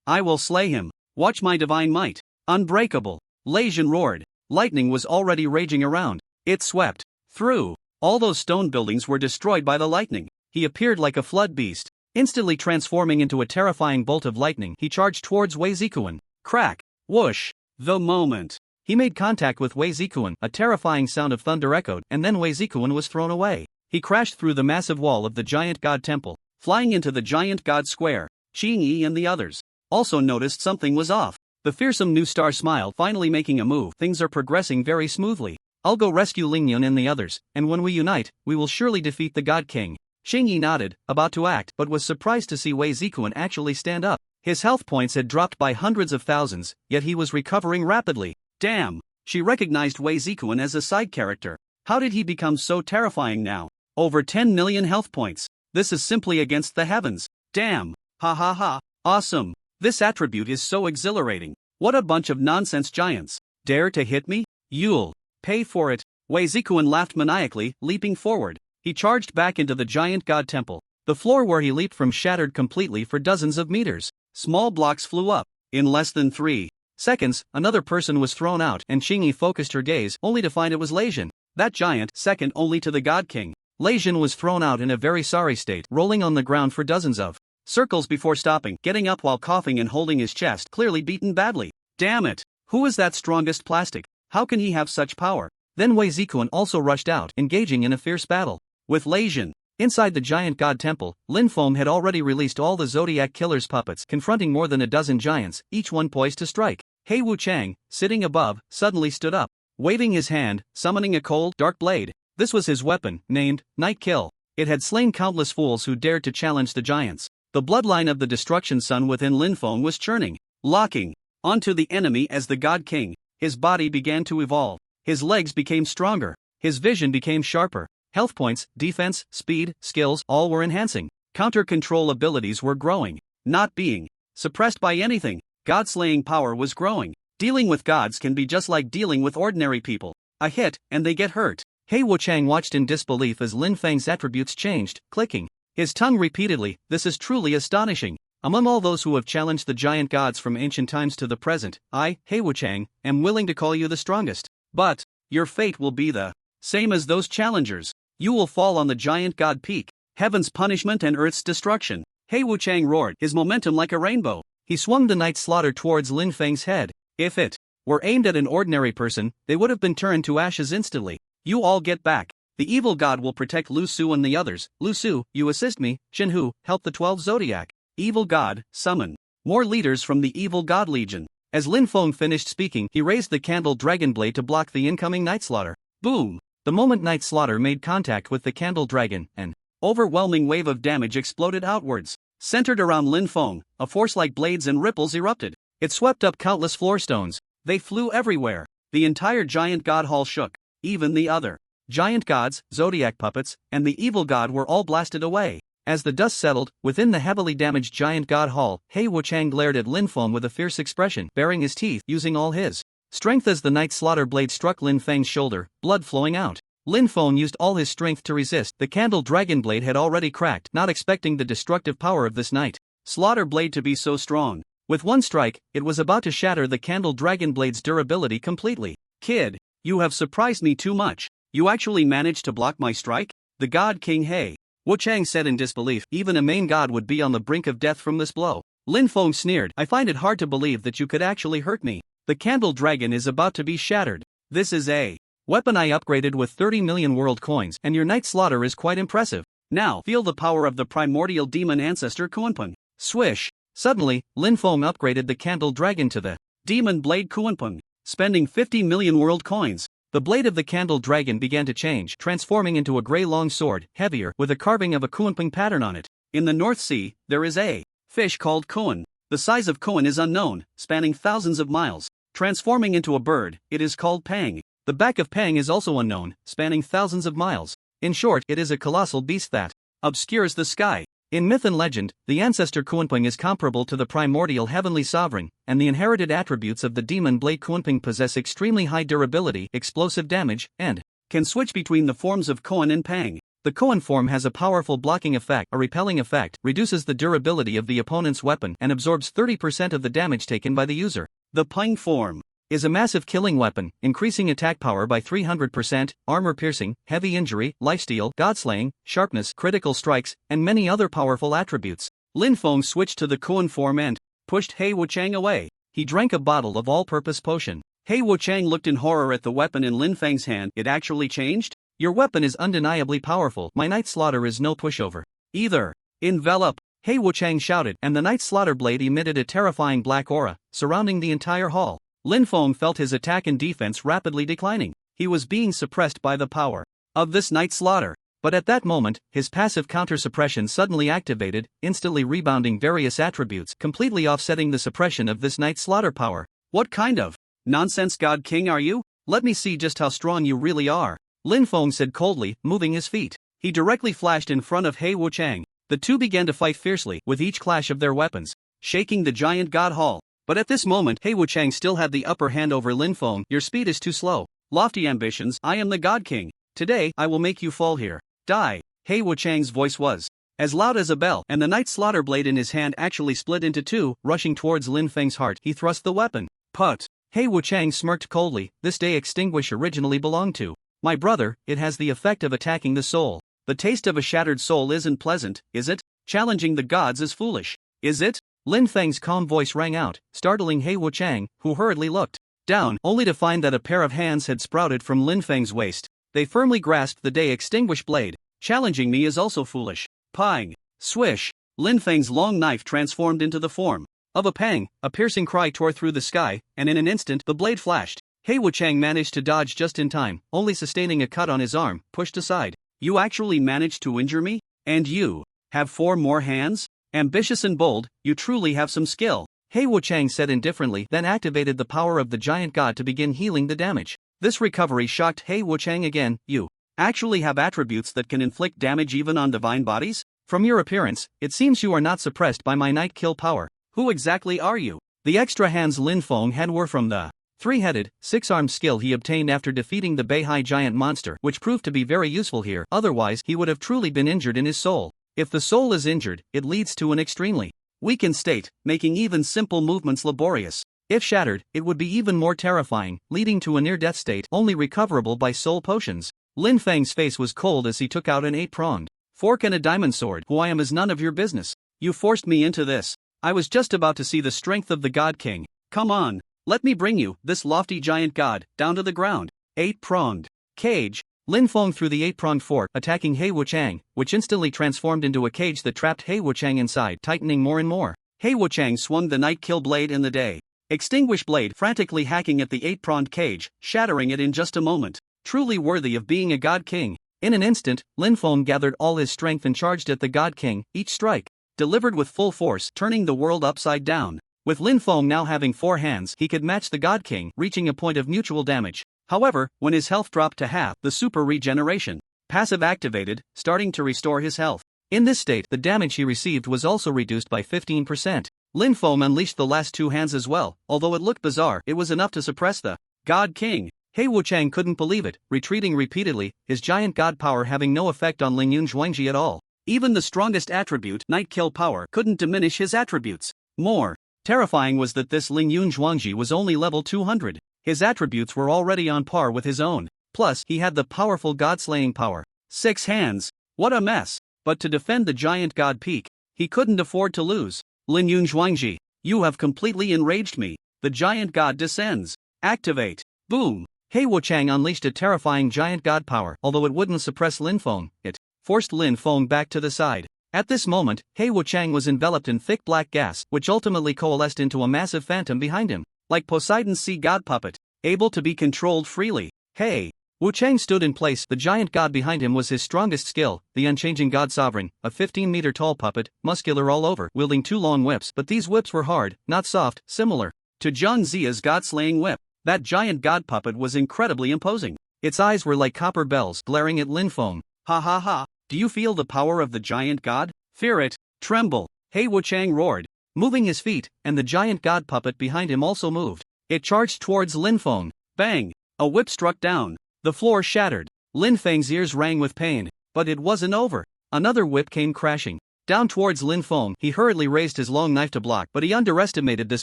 I will slay him. Watch my divine might. Unbreakable. Lei Jin roared. Lightning was already raging around. It swept through. All those stone buildings were destroyed by the lightning. He appeared like a flood beast. Instantly transforming into a terrifying bolt of lightning, he charged towards Wei Zikuan. Crack. Whoosh. The moment he made contact with Wei Zikuan, a terrifying sound of thunder echoed, and then Wei Zikuan was thrown away. He crashed through the massive wall of the giant god temple, flying into the giant god square. Qingyi and the others also noticed something was off. The fearsome new star smiled, finally making a move. Things are progressing very smoothly. I'll go rescue Lingyun and the others, and when we unite, we will surely defeat the god king. Qingyi nodded, about to act, but was surprised to see Wei Zikuan actually stand up. His health points had dropped by hundreds of thousands, yet he was recovering rapidly. Damn! She recognized Wei Zikuan as a side character. How did he become so terrifying now? Over 10 million health points. This is simply against the heavens. Damn. Ha ha ha. Awesome. This attribute is so exhilarating. What a bunch of nonsense giants. Dare to hit me? You'll pay for it. Wei Ziquan laughed maniacally, leaping forward. He charged back into the giant god temple. The floor where he leaped from shattered completely for dozens of meters. Small blocks flew up. In less than 3 seconds, another person was thrown out, and Qingyi focused her gaze, only to find it was Lei Jin. That giant, second only to the God King. Lei Jin was thrown out in a very sorry state, rolling on the ground for dozens of circles before stopping, getting up while coughing and holding his chest, clearly beaten badly. Damn it! Who is that strongest plastic? How can he have such power? Then Wei Ziquan also rushed out, engaging in a fierce battle with Lei Jin. Inside the giant god temple, Lin Feng had already released all the Zodiac Killer's puppets, confronting more than a dozen giants, each one poised to strike. He Wuchang, sitting above, suddenly stood up, waving his hand, summoning a cold, dark blade. This was his weapon, named Night Kill. It had slain countless fools who dared to challenge the giants. The bloodline of the destruction sun within Lin Feng was churning, locking onto the enemy as the God King. His body began to evolve. His legs became stronger. His vision became sharper. Health points, defense, speed, skills, all were enhancing. Counter-control abilities were growing, not being suppressed by anything. God-slaying power was growing. Dealing with gods can be just like dealing with ordinary people. A hit, and they get hurt. He Wuchang watched in disbelief as Lin Feng's attributes changed, clicking his tongue repeatedly. This is truly astonishing. Among all those who have challenged the giant gods from ancient times to the present, I, He Wuchang, am willing to call you the strongest. But your fate will be the same as those challengers. You will fall on the giant god peak, heaven's punishment and earth's destruction. He Wuchang roared, his momentum like a rainbow. He swung the Night Slaughter towards Lin Feng's head. If it were aimed at an ordinary person, they would have been turned to ashes instantly. You all get back. The evil god will protect Lu Su and the others. Lu Su, you assist me. Shenhu, help the 12 Zodiac. Evil god, summon more leaders from the evil god legion. As Lin Feng finished speaking, he raised the candle dragon blade to block the incoming Night Slaughter. Boom! The moment Night Slaughter made contact with the candle dragon, an overwhelming wave of damage exploded outwards. Centered around Lin Feng, a force like blades and ripples erupted. It swept up countless floor stones. They flew everywhere. The entire giant god hall shook. Even the other giant gods, Zodiac puppets, and the evil god were all blasted away. As the dust settled, within the heavily damaged giant god hall, He Wuchang glared at Lin Feng with a fierce expression, baring his teeth, using all his strength as the Night Slaughter blade struck Lin Feng's shoulder, blood flowing out. Lin Feng used all his strength to resist. The candle dragon blade had already cracked, not expecting the destructive power of this Night Slaughter blade to be so strong. With one strike, it was about to shatter the candle dragon blade's durability completely. Kid, you have surprised me too much. You actually managed to block my strike? The God King He Wuchang said in disbelief. Even a main god would be on the brink of death from this blow. Lin Feng sneered. I find it hard to believe that you could actually hurt me. The candle dragon is about to be shattered. This is a weapon I upgraded with 30 million world coins, and your Night Slaughter is quite impressive. Now, feel the power of the primordial demon ancestor Kunpeng. Swish! Suddenly, Lin Feng upgraded the candle dragon to the demon blade Kunpeng, spending 50 million world coins. The blade of the candle dragon began to change, transforming into a grey long sword, heavier, with a carving of a Kunpeng pattern on it. In the North Sea, there is a fish called Kuan. The size of Kuan is unknown, spanning thousands of miles. Transforming into a bird, it is called Pang. The back of Pang is also unknown, spanning thousands of miles. In short, it is a colossal beast that obscures the sky. In myth and legend, the ancestor Kunpeng is comparable to the primordial heavenly sovereign, and the inherited attributes of the demon blade Kunpeng possess extremely high durability, explosive damage, and can switch between the forms of Kuan and Pang. The Kuan form has a powerful blocking effect, a repelling effect, reduces the durability of the opponent's weapon, and absorbs 30% of the damage taken by the user. The Pang form is a massive killing weapon, increasing attack power by 300%, armor piercing, heavy injury, lifesteal, godslaying, sharpness, critical strikes, and many other powerful attributes. Lin Feng switched to the Kuan form and pushed He Wuchang away. He drank a bottle of all-purpose potion. He Wuchang looked in horror at the weapon in Lin Feng's hand. It actually changed? Your weapon is undeniably powerful. My Night Slaughter is no pushover. Either. Envelop! He Wuchang shouted, and the Night Slaughter blade emitted a terrifying black aura, surrounding the entire hall. Lin Feng felt his attack and defense rapidly declining. He was being suppressed by the power of this Night Slaughter. But at that moment, his passive counter-suppression suddenly activated, instantly rebounding various attributes, completely offsetting the suppression of this Night Slaughter power. What kind of nonsense God King are you? Let me see just how strong you really are. Lin Feng said coldly, moving his feet. He directly flashed in front of He Wuchang. The two began to fight fiercely, with each clash of their weapons shaking the giant god hall. But at this moment, He Wuchang still had the upper hand over Lin Feng. Your speed is too slow. Lofty ambitions, I am the God King. Today, I will make you fall here. Die. He Wuchang's voice was as loud as a bell, and the knight's slaughter blade in his hand actually split into two. Rushing towards Lin Feng's heart, he thrust the weapon. Put. He Wuchang smirked coldly. This day extinguish originally belonged to my brother. It has the effect of attacking the soul. The taste of a shattered soul isn't pleasant, is it? Challenging the gods is foolish. Is it? Lin Feng's calm voice rang out, startling He Wuchang, who hurriedly looked down, only to find that a pair of hands had sprouted from Lin Feng's waist. They firmly grasped the day-extinguished blade. Challenging me is also foolish. Pang. Swish. Lin Feng's long knife transformed into the form of a pang. A piercing cry tore through the sky, and in an instant the blade flashed. He Wuchang managed to dodge just in time, only sustaining a cut on his arm, pushed aside. You actually managed to injure me? And you have 4 more hands? Ambitious and bold, you truly have some skill. He Wuchang said indifferently, then activated the power of the giant god to begin healing the damage. This recovery shocked He Wuchang again. You actually have attributes that can inflict damage even on divine bodies? From your appearance, it seems you are not suppressed by my night kill power. Who exactly are you? The extra hands Lin Feng had were from the 3-headed, 6-armed skill he obtained after defeating the Beihai giant monster, which proved to be very useful here. Otherwise, he would have truly been injured in his soul. If the soul is injured, it leads to an extremely weakened state, making even simple movements laborious. If shattered, it would be even more terrifying, leading to a near-death state only recoverable by soul potions. Lin Feng's face was cold as he took out an 8-pronged fork and a diamond sword. Who I am is none of your business. You forced me into this. I was just about to see the strength of the God King. Come on, let me bring you, this lofty giant god, down to the ground. 8-pronged cage. Lin Feng threw the 8-pronged fork, attacking He Wuchang, which instantly transformed into a cage that trapped He Wuchang inside, tightening more and more. He Wuchang swung the night kill blade in the day extinguished blade, frantically hacking at the 8-pronged cage, shattering it in just a moment. Truly worthy of being a god king. In an instant, Lin Feng gathered all his strength and charged at the god king, each strike delivered with full force, turning the world upside down. With Lin Feng now having 4 hands, he could match the god king, reaching a point of mutual damage. However, when his health dropped to half, the super regeneration passive activated, starting to restore his health. In this state, the damage he received was also reduced by 15%. Lin Feng unleashed the last 2 hands as well. Although it looked bizarre, it was enough to suppress the God King. He Wuchang couldn't believe it, retreating repeatedly, his giant god power having no effect on Lingyun Zhuangji at all. Even the strongest attribute, night kill power, couldn't diminish his attributes. More terrifying was that this Lingyun Zhuangji was only level 200. His attributes were already on par with his own. Plus, he had the powerful god-slaying power. 6 hands. What a mess. But to defend the giant god peak, he couldn't afford to lose. Lingyun Zhuangji, you have completely enraged me. The giant god descends. Activate. Boom. He Wuchang unleashed a terrifying giant god power. Although it wouldn't suppress Lin Feng, it forced Lin Feng back to the side. At this moment, He Wuchang was enveloped in thick black gas, which ultimately coalesced into a massive phantom behind him. Like Poseidon's sea god puppet, able to be controlled freely. He Wuchang stood in place. The giant god behind him was his strongest skill, the unchanging god sovereign, a 15-meter-tall puppet, muscular all over, wielding 2 long whips. But these whips were hard, not soft, similar to Zhang Ziya's god-slaying whip. That giant god puppet was incredibly imposing. Its eyes were like copper bells, glaring at Lin Feng. Ha ha ha, do you feel the power of the giant god? Fear it, tremble. He Wuchang roared, moving his feet, and the giant god puppet behind him also moved. It charged towards Lin Feng. Bang! A whip struck down. The floor shattered. Lin Feng's ears rang with pain. But it wasn't over. Another whip came crashing down towards Lin Feng. He hurriedly raised his long knife to block, but he underestimated this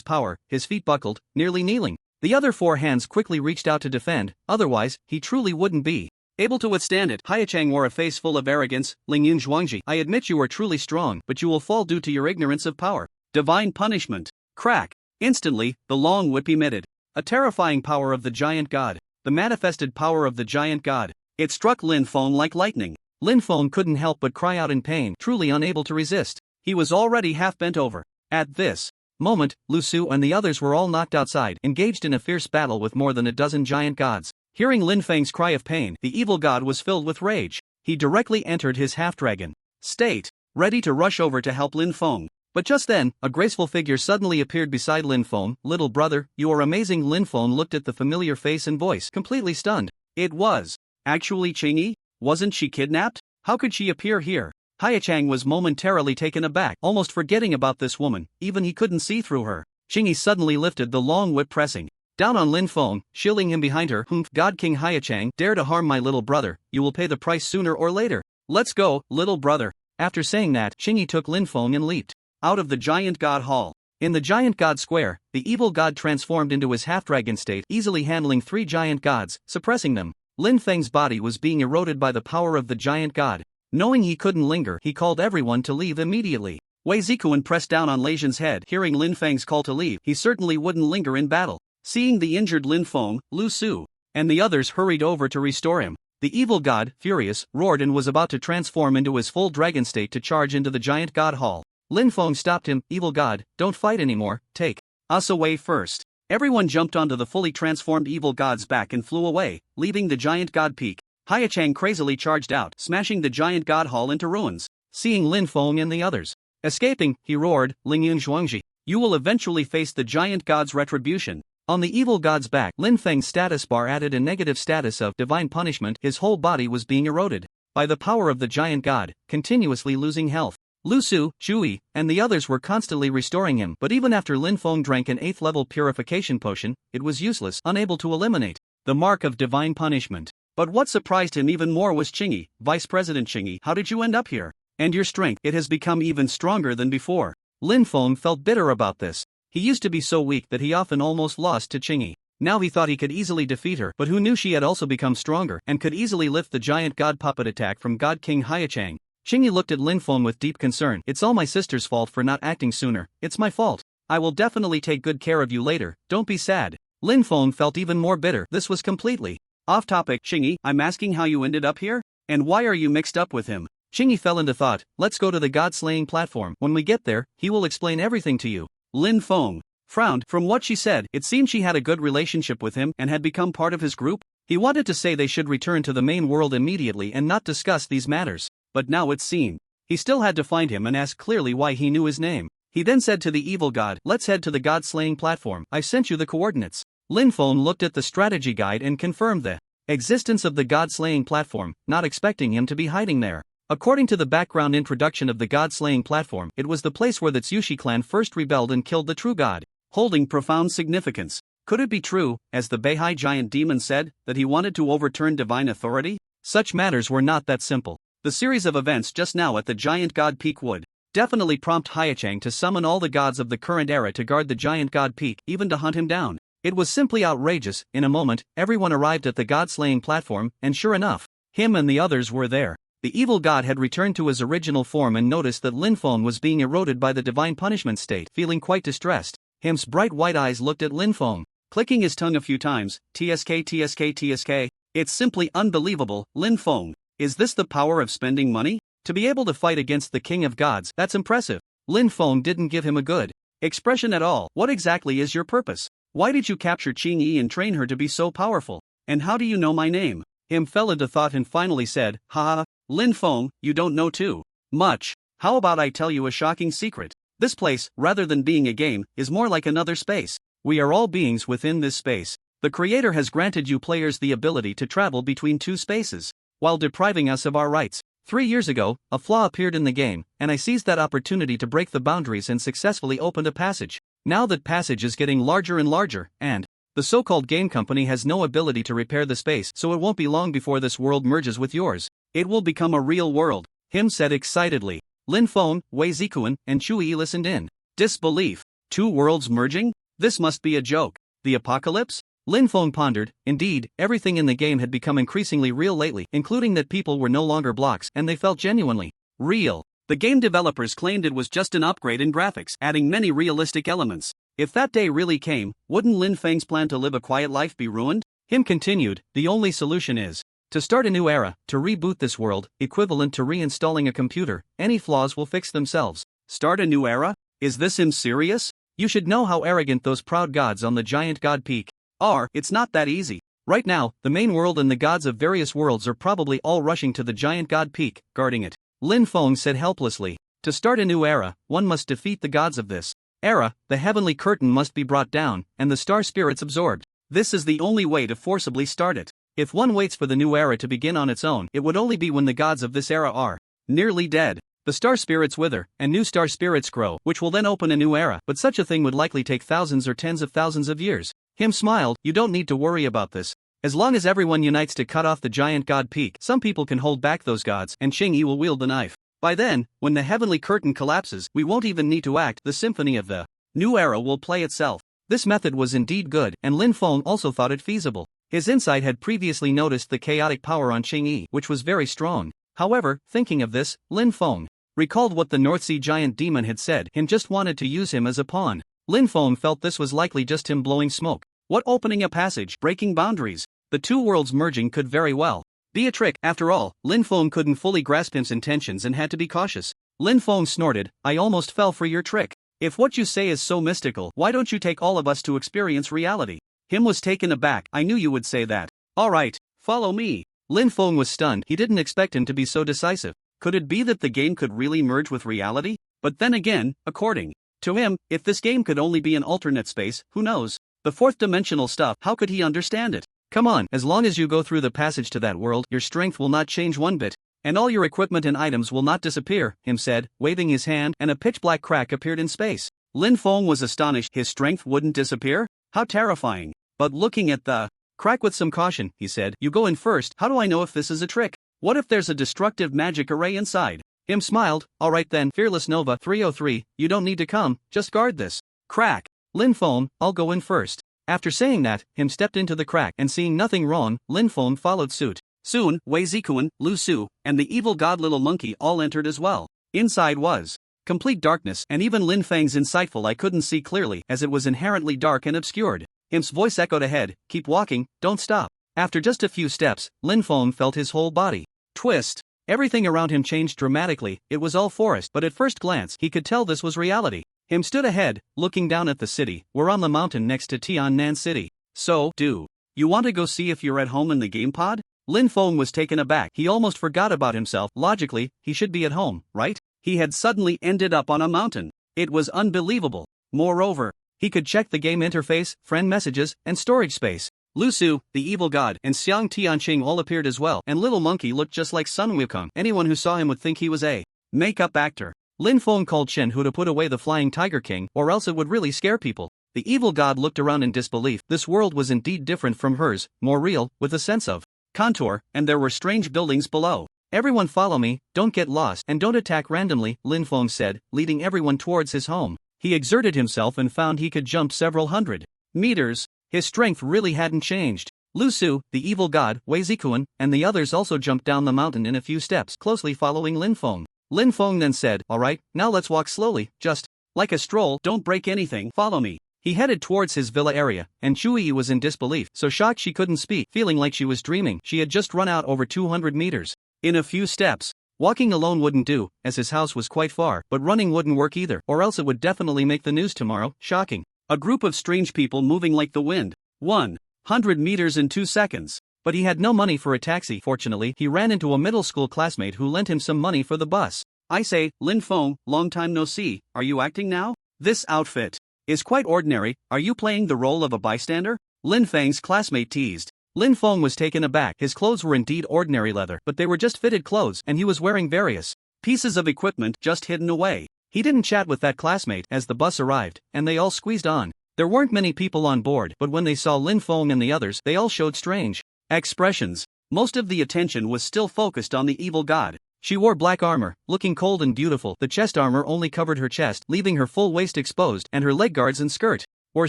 power. His feet buckled, nearly kneeling. The other 4 hands quickly reached out to defend, otherwise, he truly wouldn't be able to withstand it. He Wuchang wore a face full of arrogance. Lingyun Zhuangji, I admit you are truly strong, but you will fall due to your ignorance of power. Divine punishment. Crack. Instantly, the long whip emitted a terrifying power of the giant god. The manifested power of the giant god. It struck Lin Feng like lightning. Lin Feng couldn't help but cry out in pain, truly unable to resist. He was already half bent over. At this moment, Lu Su and the others were all knocked outside, engaged in a fierce battle with more than a dozen giant gods. Hearing Lin Feng's cry of pain, the evil god was filled with rage. He directly entered his half-dragon state, ready to rush over to help Lin Feng. But just then, a graceful figure suddenly appeared beside Lin Feng. Little brother, you are amazing. Lin Feng looked at the familiar face and voice, completely stunned. It was actually Qingyi? Wasn't she kidnapped? How could she appear here? Haichang was momentarily taken aback, almost forgetting about this woman, even he couldn't see through her. Qingyi suddenly lifted the long whip, pressing down on Lin Feng, shielding him behind her. God King Haichang, dare to harm my little brother, you will pay the price sooner or later. Let's go, little brother. After saying that, Qingyi took Lin Feng and leaped out of the giant god hall. In the giant god square, the evil god transformed into his half-dragon state, easily handling 3 giant gods, suppressing them. Lin Feng's body was being eroded by the power of the giant god. Knowing he couldn't linger, he called everyone to leave immediately. Wei Zikuan pressed down on Lei Zhen's head. Hearing Lin Feng's call to leave, he certainly wouldn't linger in battle. Seeing the injured Lin Feng, Lu Su and the others hurried over to restore him. The evil god, furious, roared and was about to transform into his full dragon state to charge into the giant god hall. Lin Feng stopped him. Evil god, don't fight anymore, take us away first. Everyone jumped onto the fully transformed evil god's back and flew away, leaving the giant god peak. Haichang crazily charged out, smashing the giant god hall into ruins. Seeing Lin Feng and the others escaping, he roared, Lingyun Zhuangji, you will eventually face the giant god's retribution. On the evil god's back, Lin Feng's status bar added a negative status of divine punishment. His whole body was being eroded by the power of the giant god, continuously losing health. Lu Su, Zhu Yi, and the others were constantly restoring him, but even after Lin Feng drank an 8th level purification potion, it was useless, unable to eliminate the mark of divine punishment. But what surprised him even more was Qingyi. Vice President Qingyi, how did you end up here? And your strength, it has become even stronger than before. Lin Feng felt bitter about this. He used to be so weak that he often almost lost to Qingyi. Now he thought he could easily defeat her, but who knew she had also become stronger and could easily lift the giant god puppet attack from God King Haichang. Qingyi looked at Lin Feng with deep concern. It's all my sister's fault for not acting sooner. It's my fault. I will definitely take good care of you later, don't be sad. Lin Feng felt even more bitter. This was completely off topic. Qingyi, I'm asking how you ended up here? And why are you mixed up with him? Qingyi fell into thought. Let's go to the god-slaying platform. When we get there, he will explain everything to you. Lin Feng frowned. From what she said, it seemed she had a good relationship with him and had become part of his group. He wanted to say they should return to the main world immediately and not discuss these matters. But now it seemed he still had to find him and ask clearly why he knew his name. He then said to the evil god, let's head to the god-slaying platform. I've sent you the coordinates. Lin Feng looked at the strategy guide and confirmed the existence of the god-slaying platform, not expecting him to be hiding there. According to the background introduction of the god-slaying platform, it was the place where the Tsushi clan first rebelled and killed the true god, holding profound significance. Could it be true, as the Beihai giant demon said, that he wanted to overturn divine authority? Such matters were not that simple. The series of events just now at the giant god peak would definitely prompt Haichang to summon all the gods of the current era to guard the giant god peak, even to hunt him down. It was simply outrageous. In a moment, everyone arrived at the god-slaying platform, and sure enough, him and the others were there. The evil god had returned to his original form and noticed that Lin Feng was being eroded by the divine punishment state. Feeling quite distressed, him's bright white eyes looked at Lin Feng, clicking his tongue a few times. TSK TSK TSK. It's simply unbelievable, Lin Feng. Is this the power of spending money? To be able to fight against the king of gods, that's impressive. Lin Feng didn't give him a good expression at all. What exactly is your purpose? Why did you capture Qingyi and train her to be so powerful? And how do you know my name? Him fell into thought and finally said, haha, Lin Feng, you don't know too much. How about I tell you a shocking secret? This place, rather than being a game, is more like another space. We are all beings within this space. The creator has granted you players the ability to travel between 2 spaces, while depriving us of our rights. 3 years ago, a flaw appeared in the game, and I seized that opportunity to break the boundaries and successfully opened a passage. Now that passage is getting larger and larger, and the so-called game company has no ability to repair the space, so it won't be long before this world merges with yours. It will become a real world, him said excitedly. Lin Feng, Wei Zikuan, and Zhu Yi listened in disbelief. 2 worlds merging? This must be a joke. The apocalypse? Lin Feng pondered. Indeed, everything in the game had become increasingly real lately, including that people were no longer blocks and they felt genuinely real. The game developers claimed it was just an upgrade in graphics, adding many realistic elements. If that day really came, wouldn't Lin Feng's plan to live a quiet life be ruined? Him continued, the only solution is to start a new era, to reboot this world, equivalent to reinstalling a computer. Any flaws will fix themselves. Start a new era? Is this him serious? You should know how arrogant those proud gods on the giant god peak are. It's not that easy. Right now, the main world and the gods of various worlds are probably all rushing to the giant god peak, guarding it. Lin Feng said helplessly. To start a new era, one must defeat the gods of this era. The heavenly curtain must be brought down, and the star spirits absorbed. This is the only way to forcibly start it. If one waits for the new era to begin on its own, it would only be when the gods of this era are nearly dead. The star spirits wither, and new star spirits grow, which will then open a new era, but such a thing would likely take thousands or tens of thousands of years. Him smiled, you don't need to worry about this. As long as everyone unites to cut off the giant god peak, some people can hold back those gods, and Ching-Yi will wield the knife. By then, when the heavenly curtain collapses, we won't even need to act, the symphony of the new era will play itself. This method was indeed good, and Lin Feng also thought it feasible. His insight had previously noticed the chaotic power on Ching-Yi, which was very strong. However, thinking of this, Lin Feng recalled what the North Sea giant demon had said, him just wanted to use him as a pawn. Lin Feng felt this was likely just him blowing smoke. What opening a passage, breaking boundaries? The two worlds merging could very well be a trick. After all, Lin Feng couldn't fully grasp his intentions and had to be cautious. Lin Feng snorted, I almost fell for your trick. If what you say is so mystical, why don't you take all of us to experience reality? Him was taken aback, I knew you would say that. Alright, follow me. Lin Feng was stunned, he didn't expect him to be so decisive. Could it be that the game could really merge with reality? But then again, according to him, if this game could only be an alternate space, who knows? The fourth dimensional stuff, how could he understand it? Come on, as long as you go through the passage to that world, your strength will not change one bit. And all your equipment and items will not disappear, him said, waving his hand, and a pitch-black crack appeared in space. Lin Feng was astonished, his strength wouldn't disappear? How terrifying. But looking at the crack with some caution, he said, you go in first, how do I know if this is a trick? What if there's a destructive magic array inside? Him smiled, alright then, Fearless Nova 303, you don't need to come, just guard this crack. Lin Feng, I'll go in first. After saying that, him stepped into the crack, and seeing nothing wrong, Lin Feng followed suit. Soon, Wei Zikuan, Lu Su, and the evil god Little Monkey all entered as well. Inside was complete darkness, and even Lin Feng's insightful eye couldn't see clearly, as it was inherently dark and obscured. Him's voice echoed ahead, keep walking, don't stop. After just a few steps, Lin Feng felt his whole body twist. Everything around him changed dramatically, it was all forest, but at first glance, he could tell this was reality. Him stood ahead, looking down at the city. We're on the mountain next to Tiannan City. So, do you want to go see if you're at home in the game pod? Lin Feng was taken aback, he almost forgot about himself. Logically, he should be at home, right? He had suddenly ended up on a mountain. It was unbelievable. Moreover, he could check the game interface, friend messages, and storage space. Lu Su, the evil god, and Xiang Tianqing all appeared as well, and Little Monkey looked just like Sun Wukong. Anyone who saw him would think he was a makeup actor. Lin Feng called Chen Hu to put away the flying Tiger King, or else it would really scare people. The evil god looked around in disbelief. This world was indeed different from hers, more real, with a sense of contour, and there were strange buildings below. Everyone follow me, don't get lost, and don't attack randomly, Lin Feng said, leading everyone towards his home. He exerted himself and found he could jump several hundred meters. His strength really hadn't changed. Lu Su, the evil god, Wei Zikuan, and the others also jumped down the mountain in a few steps, closely following Lin Feng. Lin Feng then said, alright, now let's walk slowly, just like a stroll, don't break anything, follow me. He headed towards his villa area, and Chui was in disbelief, so shocked she couldn't speak, feeling like she was dreaming. She had just run out over 200 meters. In a few steps. Walking alone wouldn't do, as his house was quite far, but running wouldn't work either, or else it would definitely make the news tomorrow. Shocking. A group of strange people moving like the wind. 100 meters in 2 seconds. But he had no money for a taxi. Fortunately, he ran into a middle school classmate who lent him some money for the bus. I say, Lin Feng, long time no see, are you acting now? This outfit is quite ordinary, are you playing the role of a bystander? Lin Feng's classmate teased. Lin Feng was taken aback, his clothes were indeed ordinary leather, but they were just fitted clothes, and he was wearing various pieces of equipment just hidden away. He didn't chat with that classmate as the bus arrived, and they all squeezed on. There weren't many people on board, but when they saw Lin Feng and the others, they all showed strange expressions. Most of the attention was still focused on the evil god. She wore black armor, looking cold and beautiful. The chest armor only covered her chest, leaving her full waist exposed, and her leg guards and skirt were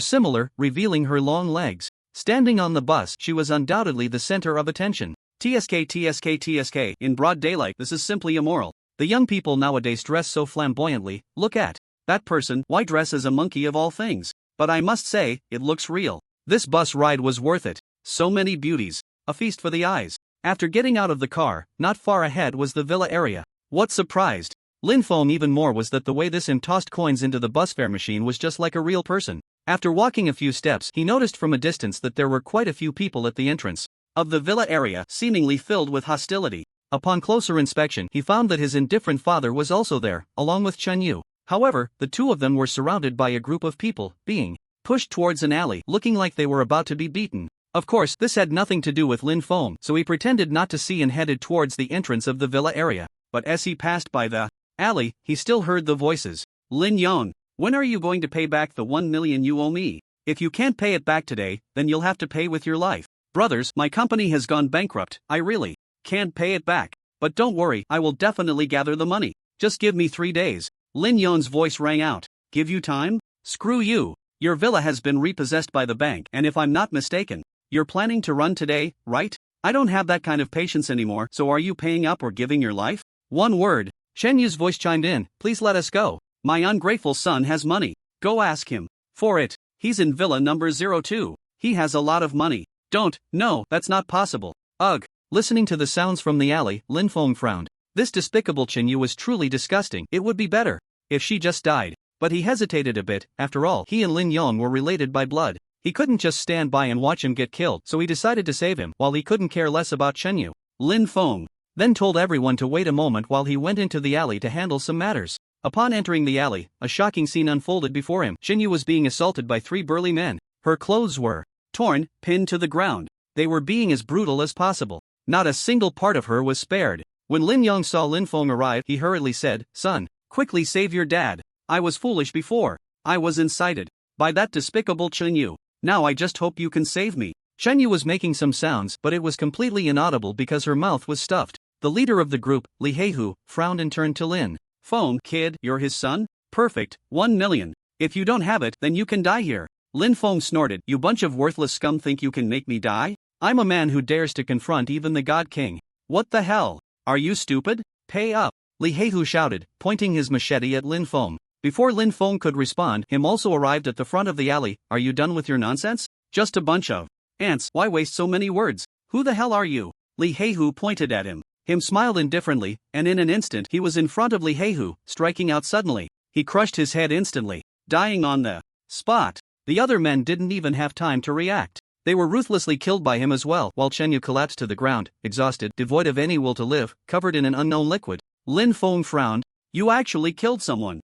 similar, revealing her long legs. Standing on the bus, she was undoubtedly the center of attention. TSK in broad daylight, this is simply immoral. The young people nowadays dress so flamboyantly. Look at that person, why dress as a monkey of all things? But I must say, it looks real. This bus ride was worth it. So many beauties. A feast for the eyes. After getting out of the car, not far ahead was the villa area. What surprised Lin Feng even more was that the way this tossed coins into the bus fare machine was just like a real person. After walking a few steps, he noticed from a distance that there were quite a few people at the entrance of the villa area, seemingly filled with hostility. Upon closer inspection, he found that his indifferent father was also there, along with Chen Yu. However, the two of them were surrounded by a group of people, being pushed towards an alley, looking like they were about to be beaten. Of course, this had nothing to do with Lin Feng, so he pretended not to see and headed towards the entrance of the villa area. But as he passed by the alley, he still heard the voices. Lin Yong, when are you going to pay back the 1 million you owe me? If you can't pay it back today, then you'll have to pay with your life. Brothers, my company has gone bankrupt, I really can't pay it back. But don't worry, I will definitely gather the money. Just give me 3 days. Lin Yong's voice rang out. Give you time? Screw you. Your villa has been repossessed by the bank, and if I'm not mistaken, you're planning to run today, right? I don't have that kind of patience anymore, so are you paying up or giving your life? One word. Shen Yu's voice chimed in. Please let us go. My ungrateful son has money. Go ask him for it. He's in villa number 02. He has a lot of money. Don't, no, that's not possible. Ugh. Listening to the sounds from the alley, Lin Feng frowned. This despicable Shen Yu was truly disgusting. It would be better if she just died. But he hesitated a bit. After all, he and Lin Yong were related by blood. He couldn't just stand by and watch him get killed, so he decided to save him, while he couldn't care less about Shen Yu. Lin Feng then told everyone to wait a moment while he went into the alley to handle some matters. Upon entering the alley, a shocking scene unfolded before him. Shen Yu was being assaulted by 3 burly men. Her clothes were torn, pinned to the ground. They were being as brutal as possible. Not a single part of her was spared. When Lin Yong saw Lin Feng arrive, he hurriedly said, Son, quickly save your dad. I was foolish before. I was incited by that despicable Shen Yu. Now I just hope you can save me. Shen Yu was making some sounds, but it was completely inaudible because her mouth was stuffed. The leader of the group, Li Heihu, frowned and turned to Lin Feng. Kid, you're his son? Perfect, 1 million. If you don't have it, then you can die here. Lin Feng snorted. You bunch of worthless scum think you can make me die? I'm a man who dares to confront even the God King. What the hell? Are you stupid? Pay up. Li Heihu shouted, pointing his machete at Lin Feng. Before Lin Feng could respond, him also arrived at the front of the alley. Are you done with your nonsense? Just a bunch of ants. Why waste so many words? Who the hell are you? Li Heihu pointed at him. Him smiled indifferently, and in an instant he was in front of Li Heihu, striking out suddenly. He crushed his head instantly, dying on the spot. The other men didn't even have time to react. They were ruthlessly killed by him as well, while Shen Yu collapsed to the ground, exhausted, devoid of any will to live, covered in an unknown liquid. Lin Feng frowned. You actually killed someone.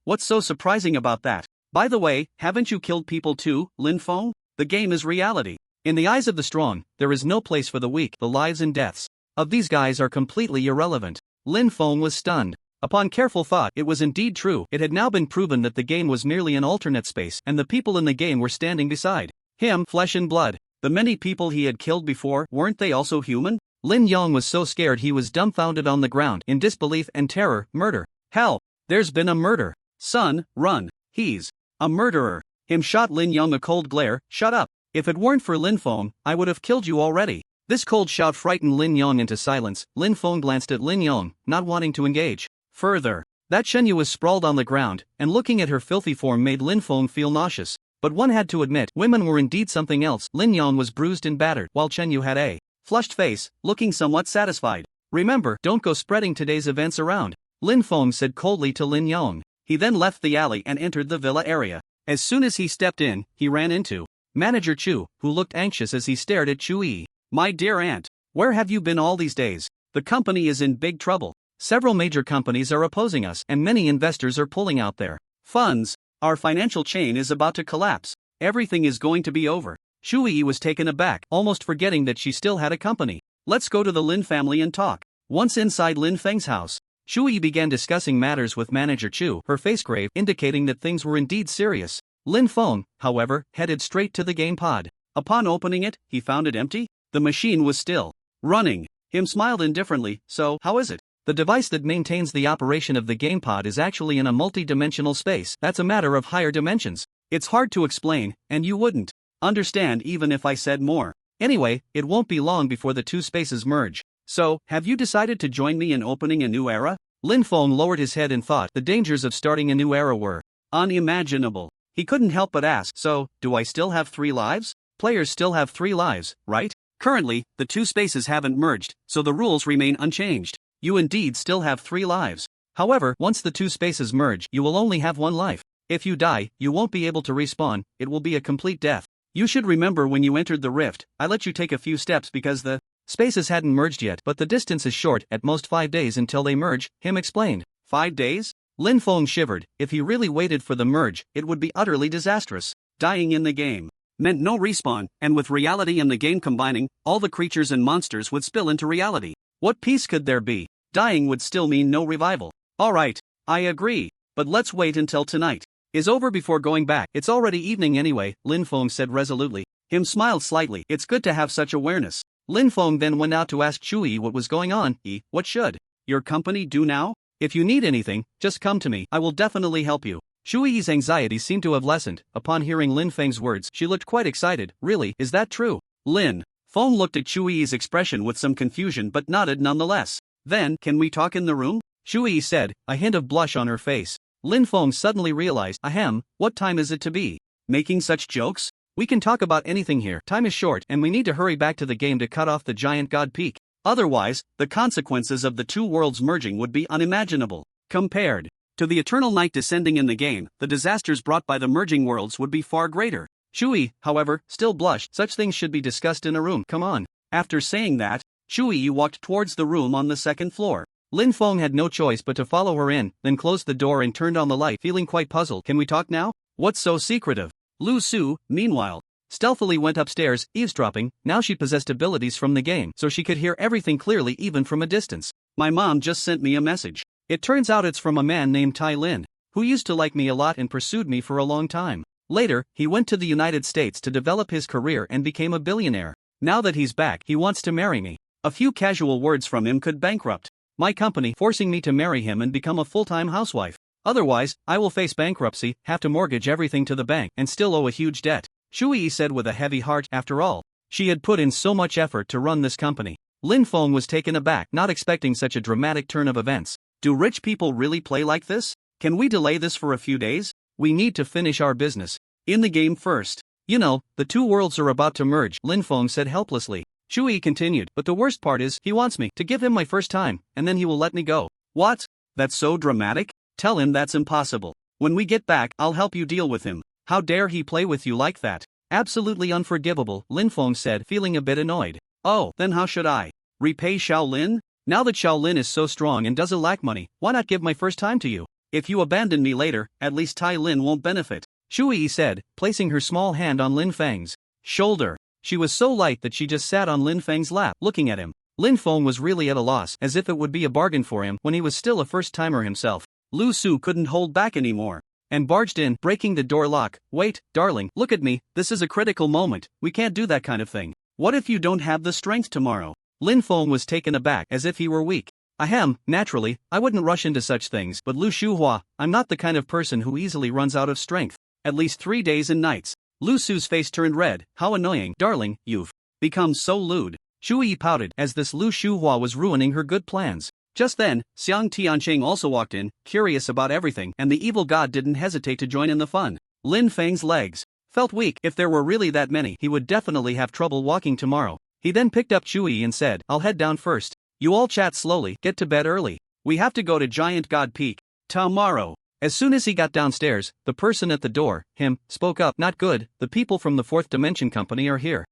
What's so surprising about that? By the way, haven't you killed people too, Lin Feng? The game is reality. In the eyes of the strong, there is no place for the weak. The lives and deaths of these guys are completely irrelevant. Lin Feng was stunned. Upon careful thought, it was indeed true. It had now been proven that the game was merely an alternate space, and the people in the game were standing beside him, flesh and blood. The many people he had killed before, weren't they also human? Lin Yong was so scared he was dumbfounded on the ground, in disbelief and terror. Murder. Hell! There's been a murder. Son, run. He's a murderer. Him shot Lin Yong a cold glare. Shut up. If it weren't for Lin Feng, I would have killed you already. This cold shout frightened Lin Yong into silence. Lin Feng glanced at Lin Yong, not wanting to engage further. That Shen Yu was sprawled on the ground, and looking at her filthy form made Lin Feng feel nauseous. But one had to admit, women were indeed something else. Lin Yong was bruised and battered, while Shen Yu had a flushed face, looking somewhat satisfied. Remember, don't go spreading today's events around, Lin Feng said coldly to Lin Yong. He then left the alley and entered the villa area. As soon as he stepped in, he ran into Manager Chu, who looked anxious as he stared at Chu Yi. My dear aunt, where have you been all these days? The company is in big trouble. Several major companies are opposing us, and many investors are pulling out their funds. Our financial chain is about to collapse. Everything is going to be over. Chu Yi was taken aback, almost forgetting that she still had a company. Let's go to the Lin family and talk. Once inside Lin Feng's house, Chu Yi began discussing matters with Manager Chu, her face grave, indicating that things were indeed serious. Lin Feng, however, headed straight to the game pod. Upon opening it, he found it empty. The machine was still running. Him smiled indifferently. So, how is it? The device that maintains the operation of the game pod is actually in a multi-dimensional space. That's a matter of higher dimensions. It's hard to explain, and you wouldn't understand even if I said more. Anyway, it won't be long before the two spaces merge. So, have you decided to join me in opening a new era? Lin Feng lowered his head and thought the dangers of starting a new era were unimaginable. He couldn't help but ask, so, do I still have 3 lives? Players still have 3 lives, right? Currently, the two spaces haven't merged, so the rules remain unchanged. You indeed still have 3 lives. However, once the two spaces merge, you will only have 1 life. If you die, you won't be able to respawn. It will be a complete death. You should remember when you entered the rift, I let you take a few steps because the spaces hadn't merged yet, but the distance is short, at most 5 days until they merge, him explained. 5 days? Lin Feng shivered. If he really waited for the merge, it would be utterly disastrous. Dying in the game meant no respawn, and with reality and the game combining, all the creatures and monsters would spill into reality. What peace could there be? Dying would still mean no revival. Alright, I agree, but let's wait until tonight is over before going back. It's already evening anyway, Lin Feng said resolutely. Him smiled slightly. It's good to have such awareness. Lin Feng then went out to ask Shui what was going on. What should your company do now? If you need anything, just come to me. I will definitely help you. Shui's anxiety seemed to have lessened. Upon hearing Lin Feng's words, she looked quite excited. Really, is that true? Lin Feng looked at Shui's expression with some confusion but nodded nonetheless. Then, can we talk in the room? Shui said, a hint of blush on her face. Lin Feng suddenly realized, ahem, what time is it to be? Making such jokes? We can talk about anything here. Time is short and we need to hurry back to the game to cut off the giant god peak. Otherwise, the consequences of the two worlds merging would be unimaginable. Compared to the eternal night descending in the game, the disasters brought by the merging worlds would be far greater. Shui, however, still blushed. Such things should be discussed in a room. Come on. After saying that, Shui walked towards the room on the second floor. Lin Feng had no choice but to follow her in, then closed the door and turned on the light, feeling quite puzzled. Can we talk now? What's so secretive? Lu Su, meanwhile, stealthily went upstairs, eavesdropping. Now she possessed abilities from the game, so she could hear everything clearly even from a distance. My mom just sent me a message. It turns out it's from a man named Tai Lin, who used to like me a lot and pursued me for a long time. Later, he went to the United States to develop his career and became a billionaire. Now that he's back, he wants to marry me. A few casual words from him could bankrupt my company, forcing me to marry him and become a full-time housewife. Otherwise, I will face bankruptcy, have to mortgage everything to the bank, and still owe a huge debt. Shui said with a heavy heart. After all, she had put in so much effort to run this company. Lin Feng was taken aback, not expecting such a dramatic turn of events. Do rich people really play like this? Can we delay this for a few days? We need to finish our business in the game first. You know, the two worlds are about to merge, Lin Feng said helplessly. Shui continued, but the worst part is, he wants me to give him my first time, and then he will let me go. What? That's so dramatic? Tell him that's impossible. When we get back, I'll help you deal with him. How dare he play with you like that? Absolutely unforgivable, Lin Feng said, feeling a bit annoyed. Oh, then how should I repay Shaolin? Now that Shaolin is so strong and doesn't lack money, why not give my first time to you? If you abandon me later, at least Tai Lin won't benefit. Shui said, placing her small hand on Lin Feng's shoulder. She was so light that she just sat on Lin Feng's lap, looking at him. Lin Feng was really at a loss, as if it would be a bargain for him when he was still a first-timer himself. Lu Su couldn't hold back anymore and barged in, breaking the door lock. Wait, darling, look at me, this is a critical moment, we can't do that kind of thing. What if you don't have the strength tomorrow? Lin Feng was taken aback, as if he were weak. Ahem, naturally, I wouldn't rush into such things, but Lu Shuhua, I'm not the kind of person who easily runs out of strength. At least 3 days and nights. Lu Su's face turned red. How annoying. Darling, you've become so lewd. Shui pouted, as this Lu Shuhua was ruining her good plans. Just then, Xiang Tianqing also walked in, curious about everything, and the evil god didn't hesitate to join in the fun. Lin Feng's legs felt weak. If there were really that many, he would definitely have trouble walking tomorrow. He then picked up Shui and said, I'll head down first. You all chat slowly, get to bed early. We have to go to Giant God Peak tomorrow. As soon as he got downstairs, the person at the door, him, spoke up. Not good, the people from the Fourth Dimension Company are here.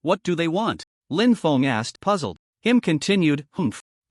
What do they want? Lin Feng asked, puzzled. Him continued,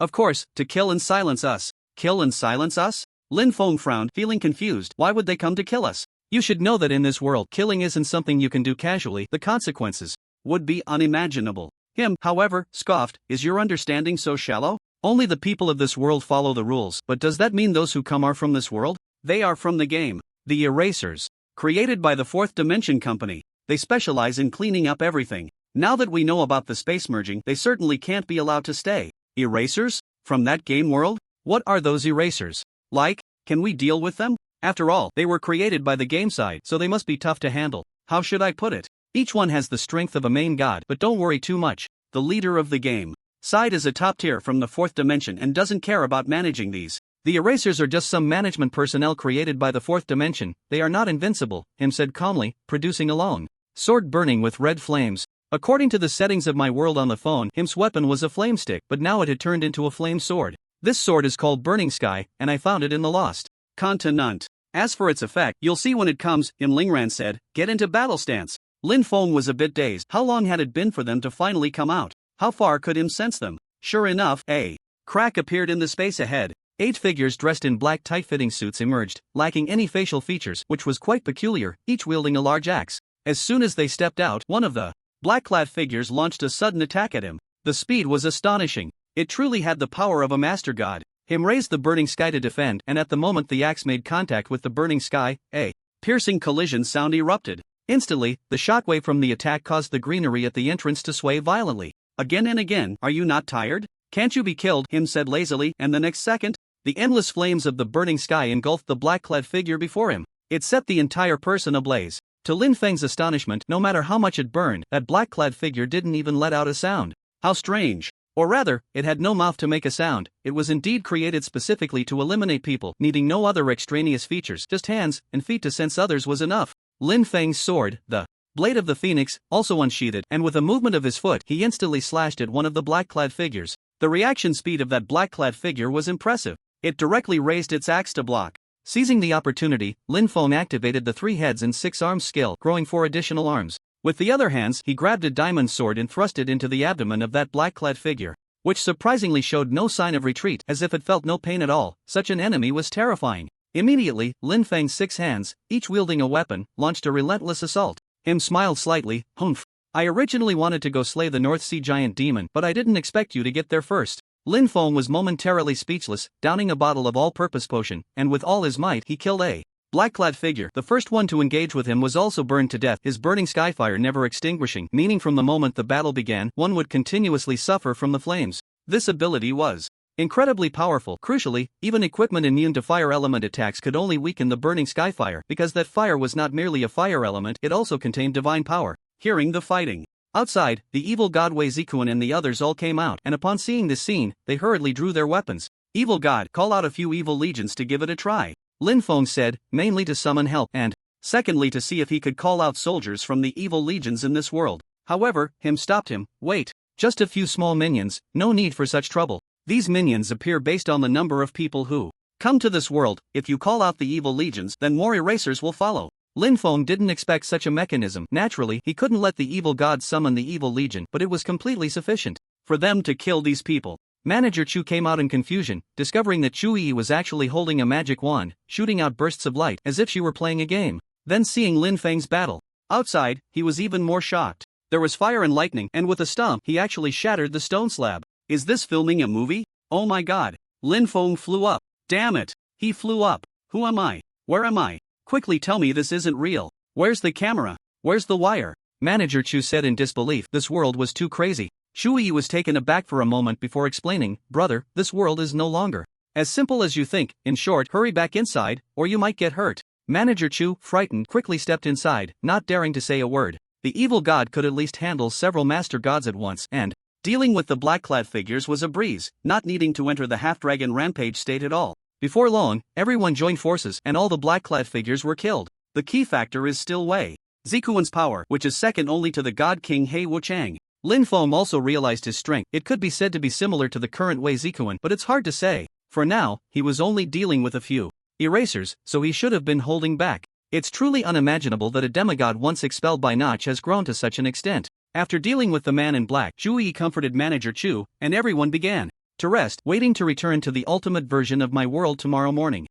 Of course, to kill and silence us. Kill and silence us? Lin Feng frowned, feeling confused. Why would they come to kill us? You should know that in this world, killing isn't something you can do casually. The consequences would be unimaginable. Him, however, scoffed, is your understanding so shallow? Only the people of this world follow the rules, but does that mean those who come are from this world? They are from the game. The Erasers. Created by the Fourth Dimension Company. They specialize in cleaning up everything. Now that we know about the space merging, they certainly can't be allowed to stay. Erasers? From that game world? What are those erasers like? Can we deal with them? After all, they were created by the game side, so they must be tough to handle. How should I put it? Each one has the strength of a main god, but don't worry too much. The leader of the game side is a top tier from the Fourth Dimension and doesn't care about managing these. The Erasers are just some management personnel created by the Fourth Dimension. They are not invincible, him said calmly, producing a long sword burning with red flames. According to the settings of my world on the phone, him's weapon was a flame stick, but now it had turned into a flame sword. This sword is called Burning Sky, and I found it in the Lost Continent. As for its effect, you'll see when it comes, Im Lingran said. Get into battle stance. Lin Feng was a bit dazed. How long had it been for them to finally come out? How far could Im sense them? Sure enough, a crack appeared in the space ahead. 8 figures dressed in black tight-fitting suits emerged, lacking any facial features, which was quite peculiar, each wielding a large axe. As soon as they stepped out, one of the black-clad figures launched a sudden attack at him. The speed was astonishing. It truly had the power of a master god. Him raised the burning sky to defend, and at the moment the axe made contact with the burning sky, a piercing collision sound erupted. Instantly, the shockwave from the attack caused the greenery at the entrance to sway violently. Again and again. Are you not tired? Can't you be killed? Him said lazily, and the next second, the endless flames of the burning sky engulfed the black-clad figure before him. It set the entire person ablaze. To Lin Feng's astonishment, no matter how much it burned, that black-clad figure didn't even let out a sound. How strange. Or rather, it had no mouth to make a sound. It was indeed created specifically to eliminate people, needing no other extraneous features, just hands and feet to sense others was enough. Lin Feng's sword, the blade of the phoenix, also unsheathed, and with a movement of his foot, he instantly slashed at one of the black-clad figures. The reaction speed of that black-clad figure was impressive. It directly raised its axe to block. Seizing the opportunity, Lin Feng activated the 3 heads and 6 arms skill, growing 4 additional arms. With the other hands, he grabbed a diamond sword and thrust it into the abdomen of that black-clad figure, which surprisingly showed no sign of retreat, as if it felt no pain at all. Such an enemy was terrifying. Immediately, Lin Feng's 6 hands, each wielding a weapon, launched a relentless assault. Him smiled slightly. Humph. I originally wanted to go slay the North Sea giant demon, but I didn't expect you to get there first. Lin Feng was momentarily speechless, downing a bottle of all-purpose potion, and with all his might he killed a black-clad figure. The first one to engage with him was also burned to death, his burning skyfire never extinguishing, meaning from the moment the battle began, one would continuously suffer from the flames. This ability was incredibly powerful. Crucially, even equipment immune to fire element attacks could only weaken the burning skyfire, because that fire was not merely a fire element, it also contained divine power. Hearing the fighting outside, the evil god Wei Zikuan and the others all came out, and upon seeing this scene, they hurriedly drew their weapons. Evil god, call out a few evil legions to give it a try. Lin Feng said, mainly to summon help, and secondly to see if he could call out soldiers from the evil legions in this world. However, him stopped him. Wait, just a few small minions, no need for such trouble. These minions appear based on the number of people who come to this world. If you call out the evil legions, then more erasers will follow. Lin Feng didn't expect such a mechanism. Naturally, he couldn't let the evil god summon the evil legion, but it was completely sufficient for them to kill these people. Manager Chu came out in confusion, discovering that Chu Yi was actually holding a magic wand, shooting out bursts of light as if she were playing a game. Then seeing Lin Feng's battle outside, he was even more shocked. There was fire and lightning, and with a stomp, he actually shattered the stone slab. Is this filming a movie? Oh my god. Lin Feng flew up. Damn it. He flew up. Who am I? Where am I? Quickly tell me this isn't real. Where's the camera? Where's the wire? Manager Chu said in disbelief. This world was too crazy. Chu Yi was taken aback for a moment before explaining, brother, this world is no longer as simple as you think. In short, hurry back inside, or you might get hurt. Manager Chu, frightened, quickly stepped inside, not daring to say a word. The evil god could at least handle several master gods at once, and dealing with the black-clad figures was a breeze, not needing to enter the half-dragon rampage state at all. Before long, everyone joined forces and all the black-clad figures were killed. The key factor is still Wei Zikuan's power, which is second only to the god king He Wuchang. Lin Feng also realized his strength. It could be said to be similar to the current Wei Zikuan, but it's hard to say. For now, he was only dealing with a few erasers, so he should have been holding back. It's truly unimaginable that a demigod once expelled by Notch has grown to such an extent. After dealing with the man in black, Chu Yi comforted Manager Chu, and everyone began to rest, waiting to return to the ultimate version of my world tomorrow morning.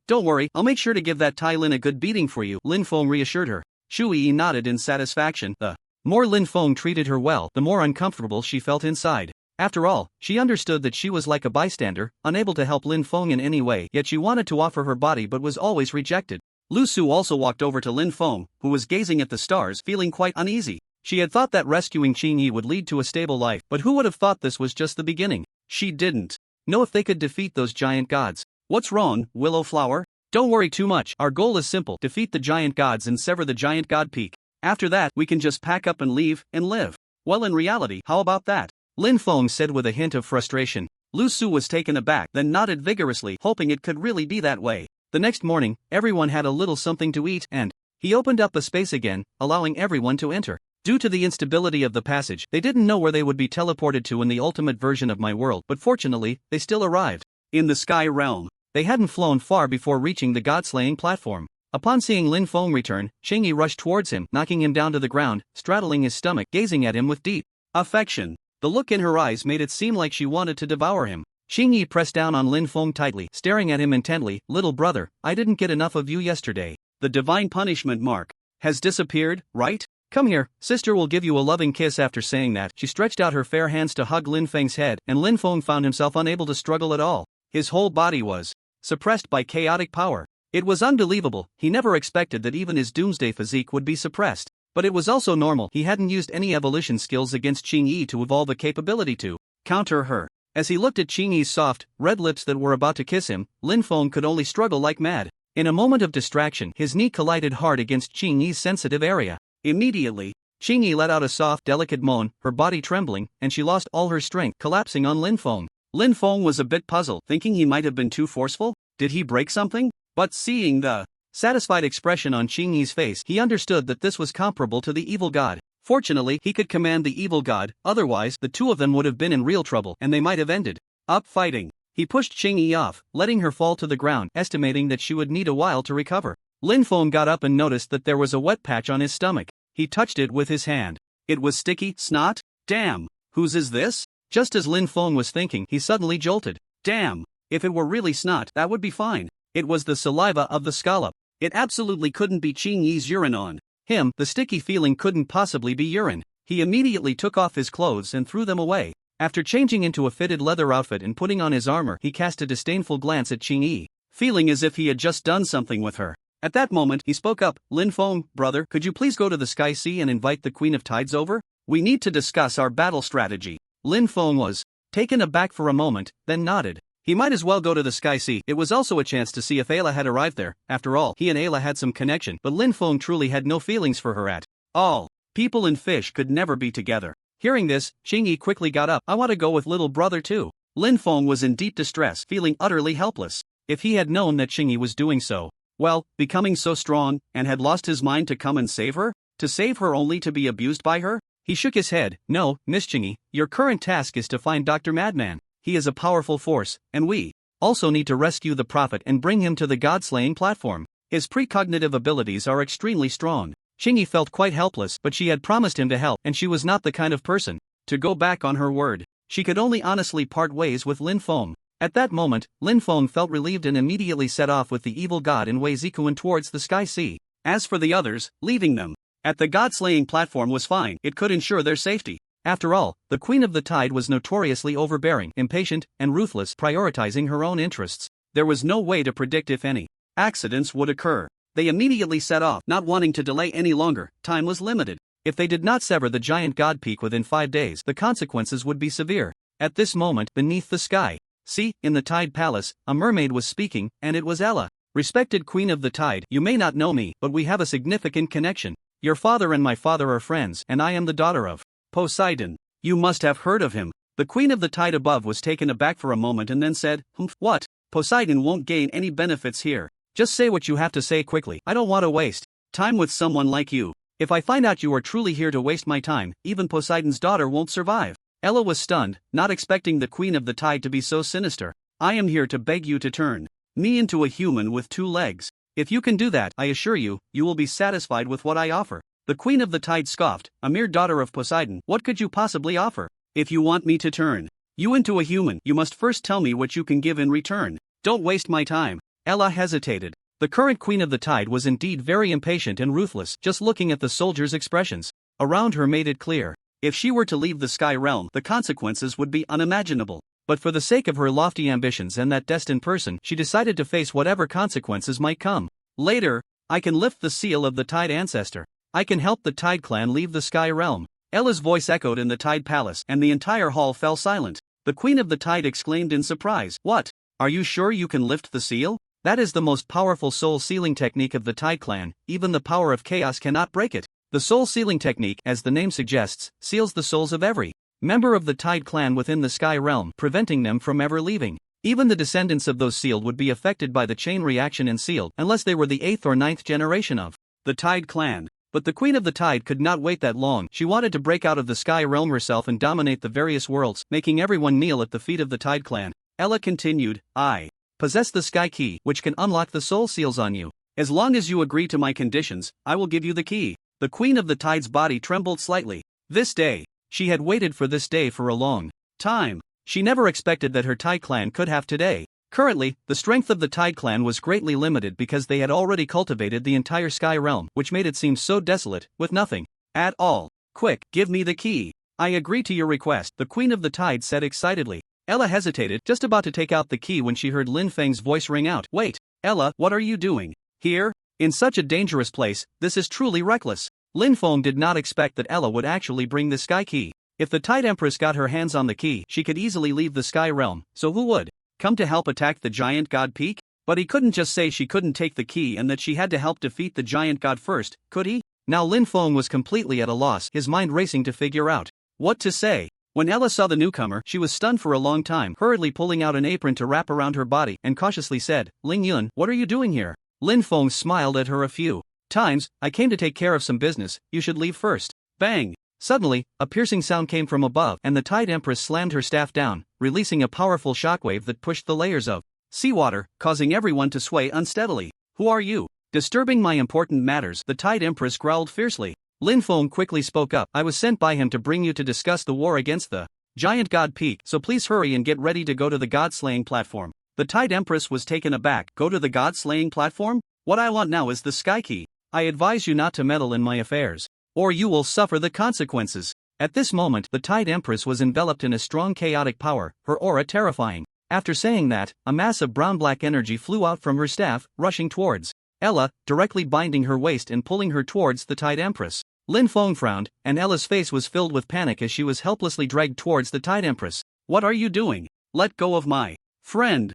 Don't worry, I'll make sure to give that Tai Lin a good beating for you, Lin Feng reassured her. Chu Yi nodded in satisfaction. The more Lin Feng treated her well, the more uncomfortable she felt inside. After all, she understood that she was like a bystander, unable to help Lin Feng in any way, yet she wanted to offer her body but was always rejected. Lu Su also walked over to Lin Feng, who was gazing at the stars, feeling quite uneasy. She had thought that rescuing Qing Yi would lead to a stable life, but who would have thought this was just the beginning? She didn't know if they could defeat those giant gods. What's wrong, Willow Flower? Don't worry too much, our goal is simple, defeat the giant gods and sever the giant god peak. After that, we can just pack up and leave, and live. Well, in reality, how about that? Lin Feng said with a hint of frustration. Lu Su was taken aback, then nodded vigorously, hoping it could really be that way. The next morning, everyone had a little something to eat, and he opened up the space again, allowing everyone to enter. Due to the instability of the passage, they didn't know where they would be teleported to in the ultimate version of my world, but fortunately, they still arrived in the sky realm. They hadn't flown far before reaching the god-slaying platform. Upon seeing Lin Feng return, Qing Yi rushed towards him, knocking him down to the ground, straddling his stomach, gazing at him with deep affection. The look in her eyes made it seem like she wanted to devour him. Qing Yi pressed down on Lin Feng tightly, staring at him intently. Little brother, I didn't get enough of you yesterday. The divine punishment mark. has disappeared, right? Come here, sister will give you a loving kiss. After saying that, she stretched out her fair hands to hug Lin Feng's head, and Lin Feng found himself unable to struggle at all. His whole body was suppressed by chaotic power. It was unbelievable, he never expected that even his doomsday physique would be suppressed. But it was also normal, he hadn't used any evolution skills against Qing Yi to evolve a capability to counter her. As he looked at Qing Yi's soft, red lips that were about to kiss him, Lin Feng could only struggle like mad. In a moment of distraction, his knee collided hard against Qing Yi's sensitive area. Immediately, Qing Yi let out a soft, delicate moan, her body trembling, and she lost all her strength, collapsing on Lin Feng. Lin Feng was a bit puzzled, thinking he might have been too forceful. Did he break something? But seeing the satisfied expression on Qing Yi's face, he understood that this was comparable to the evil god. Fortunately, he could command the evil god, otherwise, the two of them would have been in real trouble, and they might have ended up fighting. He pushed Qing Yi off, letting her fall to the ground, estimating that she would need a while to recover. Lin Feng got up and noticed that there was a wet patch on his stomach. He touched it with his hand. It was sticky, snot? Damn! Whose is this? Just as Lin Feng was thinking, he suddenly jolted. Damn! If it were really snot, that would be fine. It was the saliva of the scallop. It absolutely couldn't be Qing Yi's urine on him. The sticky feeling couldn't possibly be urine. He immediately took off his clothes and threw them away. After changing into a fitted leather outfit and putting on his armor, he cast a disdainful glance at Qing Yi, feeling as if he had just done something with her. At that moment, he spoke up. Lin Feng, brother, could you please go to the Sky Sea and invite the Queen of Tides over? We need to discuss our battle strategy. Lin Feng was taken aback for a moment, then nodded. He might as well go to the Sky Sea. It was also a chance to see if Ayla had arrived there. After all, he and Ayla had some connection, but Lin Feng truly had no feelings for her at all. People and fish could never be together. Hearing this, Qing Yi quickly got up. I want to go with little brother too. Lin Feng was in deep distress, feeling utterly helpless. If he had known that Qing Yi was doing so, well, becoming so strong, and had lost his mind to come and save her? To save her only to be abused by her? He shook his head. No, Miss Qing Yi, your current task is to find Dr. Madman. He is a powerful force, and we also need to rescue the prophet and bring him to the god-slaying platform. His precognitive abilities are extremely strong. Qing Yi felt quite helpless, but she had promised him to help, and she was not the kind of person to go back on her word. She could only honestly part ways with Lin Feng. At that moment, Lin Feng felt relieved and immediately set off with the evil god and Wei Zikuan towards the Sky Sea. As for the others, leaving them at the god-slaying platform was fine, it could ensure their safety. After all, the Queen of the Tide was notoriously overbearing, impatient, and ruthless, prioritizing her own interests. There was no way to predict if any accidents would occur. They immediately set off, not wanting to delay any longer. Time was limited. If they did not sever the giant god peak within 5 days, the consequences would be severe. At this moment, beneath the Sky Sea, in the Tide Palace, a mermaid was speaking, and it was Ella. Respected Queen of the Tide, you may not know me, but we have a significant connection. Your father and my father are friends, and I am the daughter of Poseidon. You must have heard of him. The Queen of the Tide above was taken aback for a moment and then said, What? Poseidon won't gain any benefits here. Just say what you have to say quickly. I don't want to waste time with someone like you. If I find out you are truly here to waste my time, even Poseidon's daughter won't survive. Ella was stunned, not expecting the Queen of the Tide to be so sinister. I am here to beg you to turn me into a human with 2 legs. If you can do that, I assure you, you will be satisfied with what I offer. The Queen of the Tide scoffed, a mere daughter of Poseidon, what could you possibly offer? If you want me to turn you into a human, you must first tell me what you can give in return. Don't waste my time. Ella hesitated. The current Queen of the Tide was indeed very impatient and ruthless, just looking at the soldiers' expressions around her made it clear. If she were to leave the Sky Realm, the consequences would be unimaginable. But for the sake of her lofty ambitions and that destined person, she decided to face whatever consequences might come. Later, I can lift the seal of the Tide Ancestor. I can help the Tide clan leave the Sky Realm. Ella's voice echoed in the Tide Palace, and the entire hall fell silent. The Queen of the Tide exclaimed in surprise, What? Are you sure you can lift the seal? That is the most powerful soul sealing technique of the Tide clan, even the power of chaos cannot break it. The soul sealing technique, as the name suggests, seals the souls of every member of the Tide clan within the Sky Realm, preventing them from ever leaving. Even the descendants of those sealed would be affected by the chain reaction and sealed, unless they were the 8th or 9th generation of the Tide clan. But the Queen of the Tide could not wait that long. She wanted to break out of the Sky Realm herself and dominate the various worlds, making everyone kneel at the feet of the Tide clan. Ella continued, I possess the Sky Key, which can unlock the soul seals on you. As long as you agree to my conditions, I will give you the key. The Queen of the Tide's body trembled slightly. This day. She had waited for this day for a long time. She never expected that her Tide clan could have today. Currently, the strength of the Tide clan was greatly limited because they had already cultivated the entire Sky Realm, which made it seem so desolate, with nothing at all. Quick, give me the key. I agree to your request, the Queen of the Tide said excitedly. Ella hesitated, just about to take out the key when she heard Lin Feng's voice ring out. Wait, Ella, what are you doing here? In such a dangerous place, this is truly reckless. Lin Feng did not expect that Ella would actually bring the Sky Key. If the Tide Empress got her hands on the key, she could easily leave the Sky Realm, so who would come to help attack the Giant God Peak? But he couldn't just say she couldn't take the key and that she had to help defeat the Giant God first, could he? Now Lin Feng was completely at a loss, his mind racing to figure out what to say. When Ella saw the newcomer, she was stunned for a long time, hurriedly pulling out an apron to wrap around her body, and cautiously said, Ling Yun, what are you doing here? Lin Feng smiled at her a few times. I came to take care of some business, you should leave first. Bang! Suddenly, a piercing sound came from above, and the Tide Empress slammed her staff down, releasing a powerful shockwave that pushed the layers of seawater, causing everyone to sway unsteadily. Who are you? Disturbing my important matters, the Tide Empress growled fiercely. Lin Feng quickly spoke up. I was sent by him to bring you to discuss the war against the Giant God Peak, so please hurry and get ready to go to the God-slaying platform. The Tide Empress was taken aback. Go to the God-slaying platform? What I want now is the Sky Key. I advise you not to meddle in my affairs, or you will suffer the consequences. At this moment, the Tide Empress was enveloped in a strong chaotic power, her aura terrifying. After saying that, a mass of brown-black energy flew out from her staff, rushing towards Ella, directly binding her waist and pulling her towards the Tide Empress. Lin Feng frowned, and Ella's face was filled with panic as she was helplessly dragged towards the Tide Empress. What are you doing? Let go of my friend.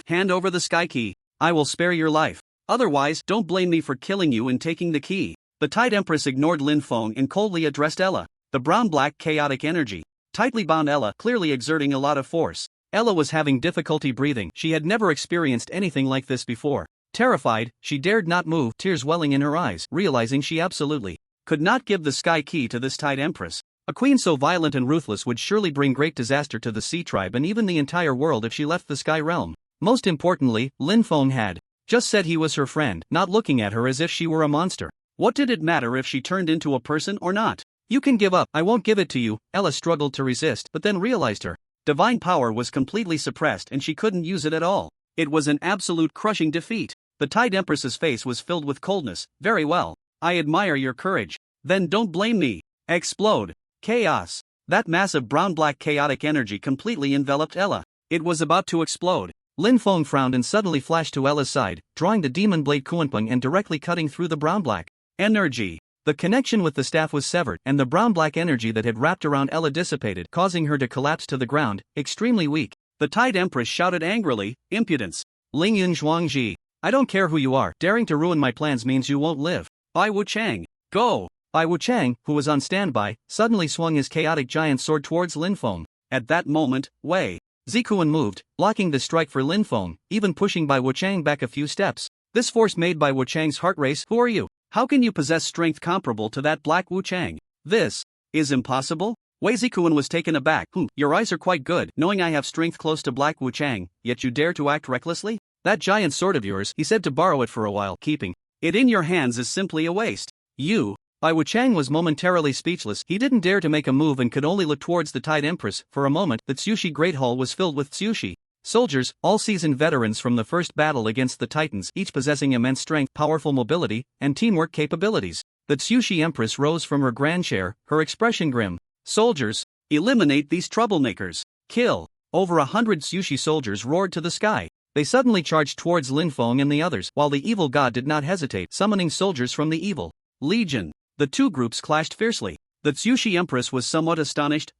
Hand over the Sky Key. I will spare your life. Otherwise, don't blame me for killing you and taking the key. The Tide Empress ignored Lin Feng and coldly addressed Ella. The brown-black chaotic energy tightly bound Ella, clearly exerting a lot of force. Ella was having difficulty breathing. She had never experienced anything like this before. Terrified, she dared not move, tears welling in her eyes, realizing she absolutely could not give the Sky Key to this Tide Empress. A queen so violent and ruthless would surely bring great disaster to the Sea Tribe and even the entire world if she left the Sky Realm. Most importantly, Lin Feng had just said he was her friend, not looking at her as if she were a monster. What did it matter if she turned into a person or not? You can give up, I won't give it to you. Ella struggled to resist, but then realized her divine power was completely suppressed and she couldn't use it at all. It was an absolute crushing defeat. The Tide Empress's face was filled with coldness. Very well. I admire your courage. Then don't blame me. Explode. Chaos. That massive brown-black chaotic energy completely enveloped Ella. It was about to explode. Lin Feng frowned and suddenly flashed to Ella's side, drawing the demon blade Kuanpeng and directly cutting through the brown-black energy. The connection with the staff was severed, and the brown-black energy that had wrapped around Ella dissipated, causing her to collapse to the ground, extremely weak. The Tide Empress shouted angrily, impudence. Ling Yun Zhuangji. I don't care who you are, daring to ruin my plans means you won't live. Bai Wuchang. Go! Bai Wuchang, who was on standby, suddenly swung his chaotic giant sword towards Lin Feng. At that moment, Wei Zikuan moved, blocking the strike for Lin Feng, even pushing Bai Wuchang back a few steps. This force made Bai Wuchang's heart race. Who are you? How can you possess strength comparable to that Black Wuchang? This is impossible? Wei Zikuan was taken aback. Your eyes are quite good, knowing I have strength close to Black Wuchang, yet you dare to act recklessly? That giant sword of yours, he said, to borrow it for a while, keeping it in your hands is simply a waste. You. Bai Wuchang was momentarily speechless. He didn't dare to make a move and could only look towards the Tide Empress. For a moment, the Tsushi Great Hall was filled with Tsushi soldiers, all seasoned veterans from the first battle against the Titans, each possessing immense strength, powerful mobility, and teamwork capabilities. The Tsushi Empress rose from her grand chair, her expression grim. Soldiers, eliminate these troublemakers. Kill. Over 100 Tsushi soldiers roared to the sky. They suddenly charged towards Lin Feng and the others, while the evil god did not hesitate, summoning soldiers from the evil legion. The two groups clashed fiercely. The Tsushi Empress was somewhat astonished.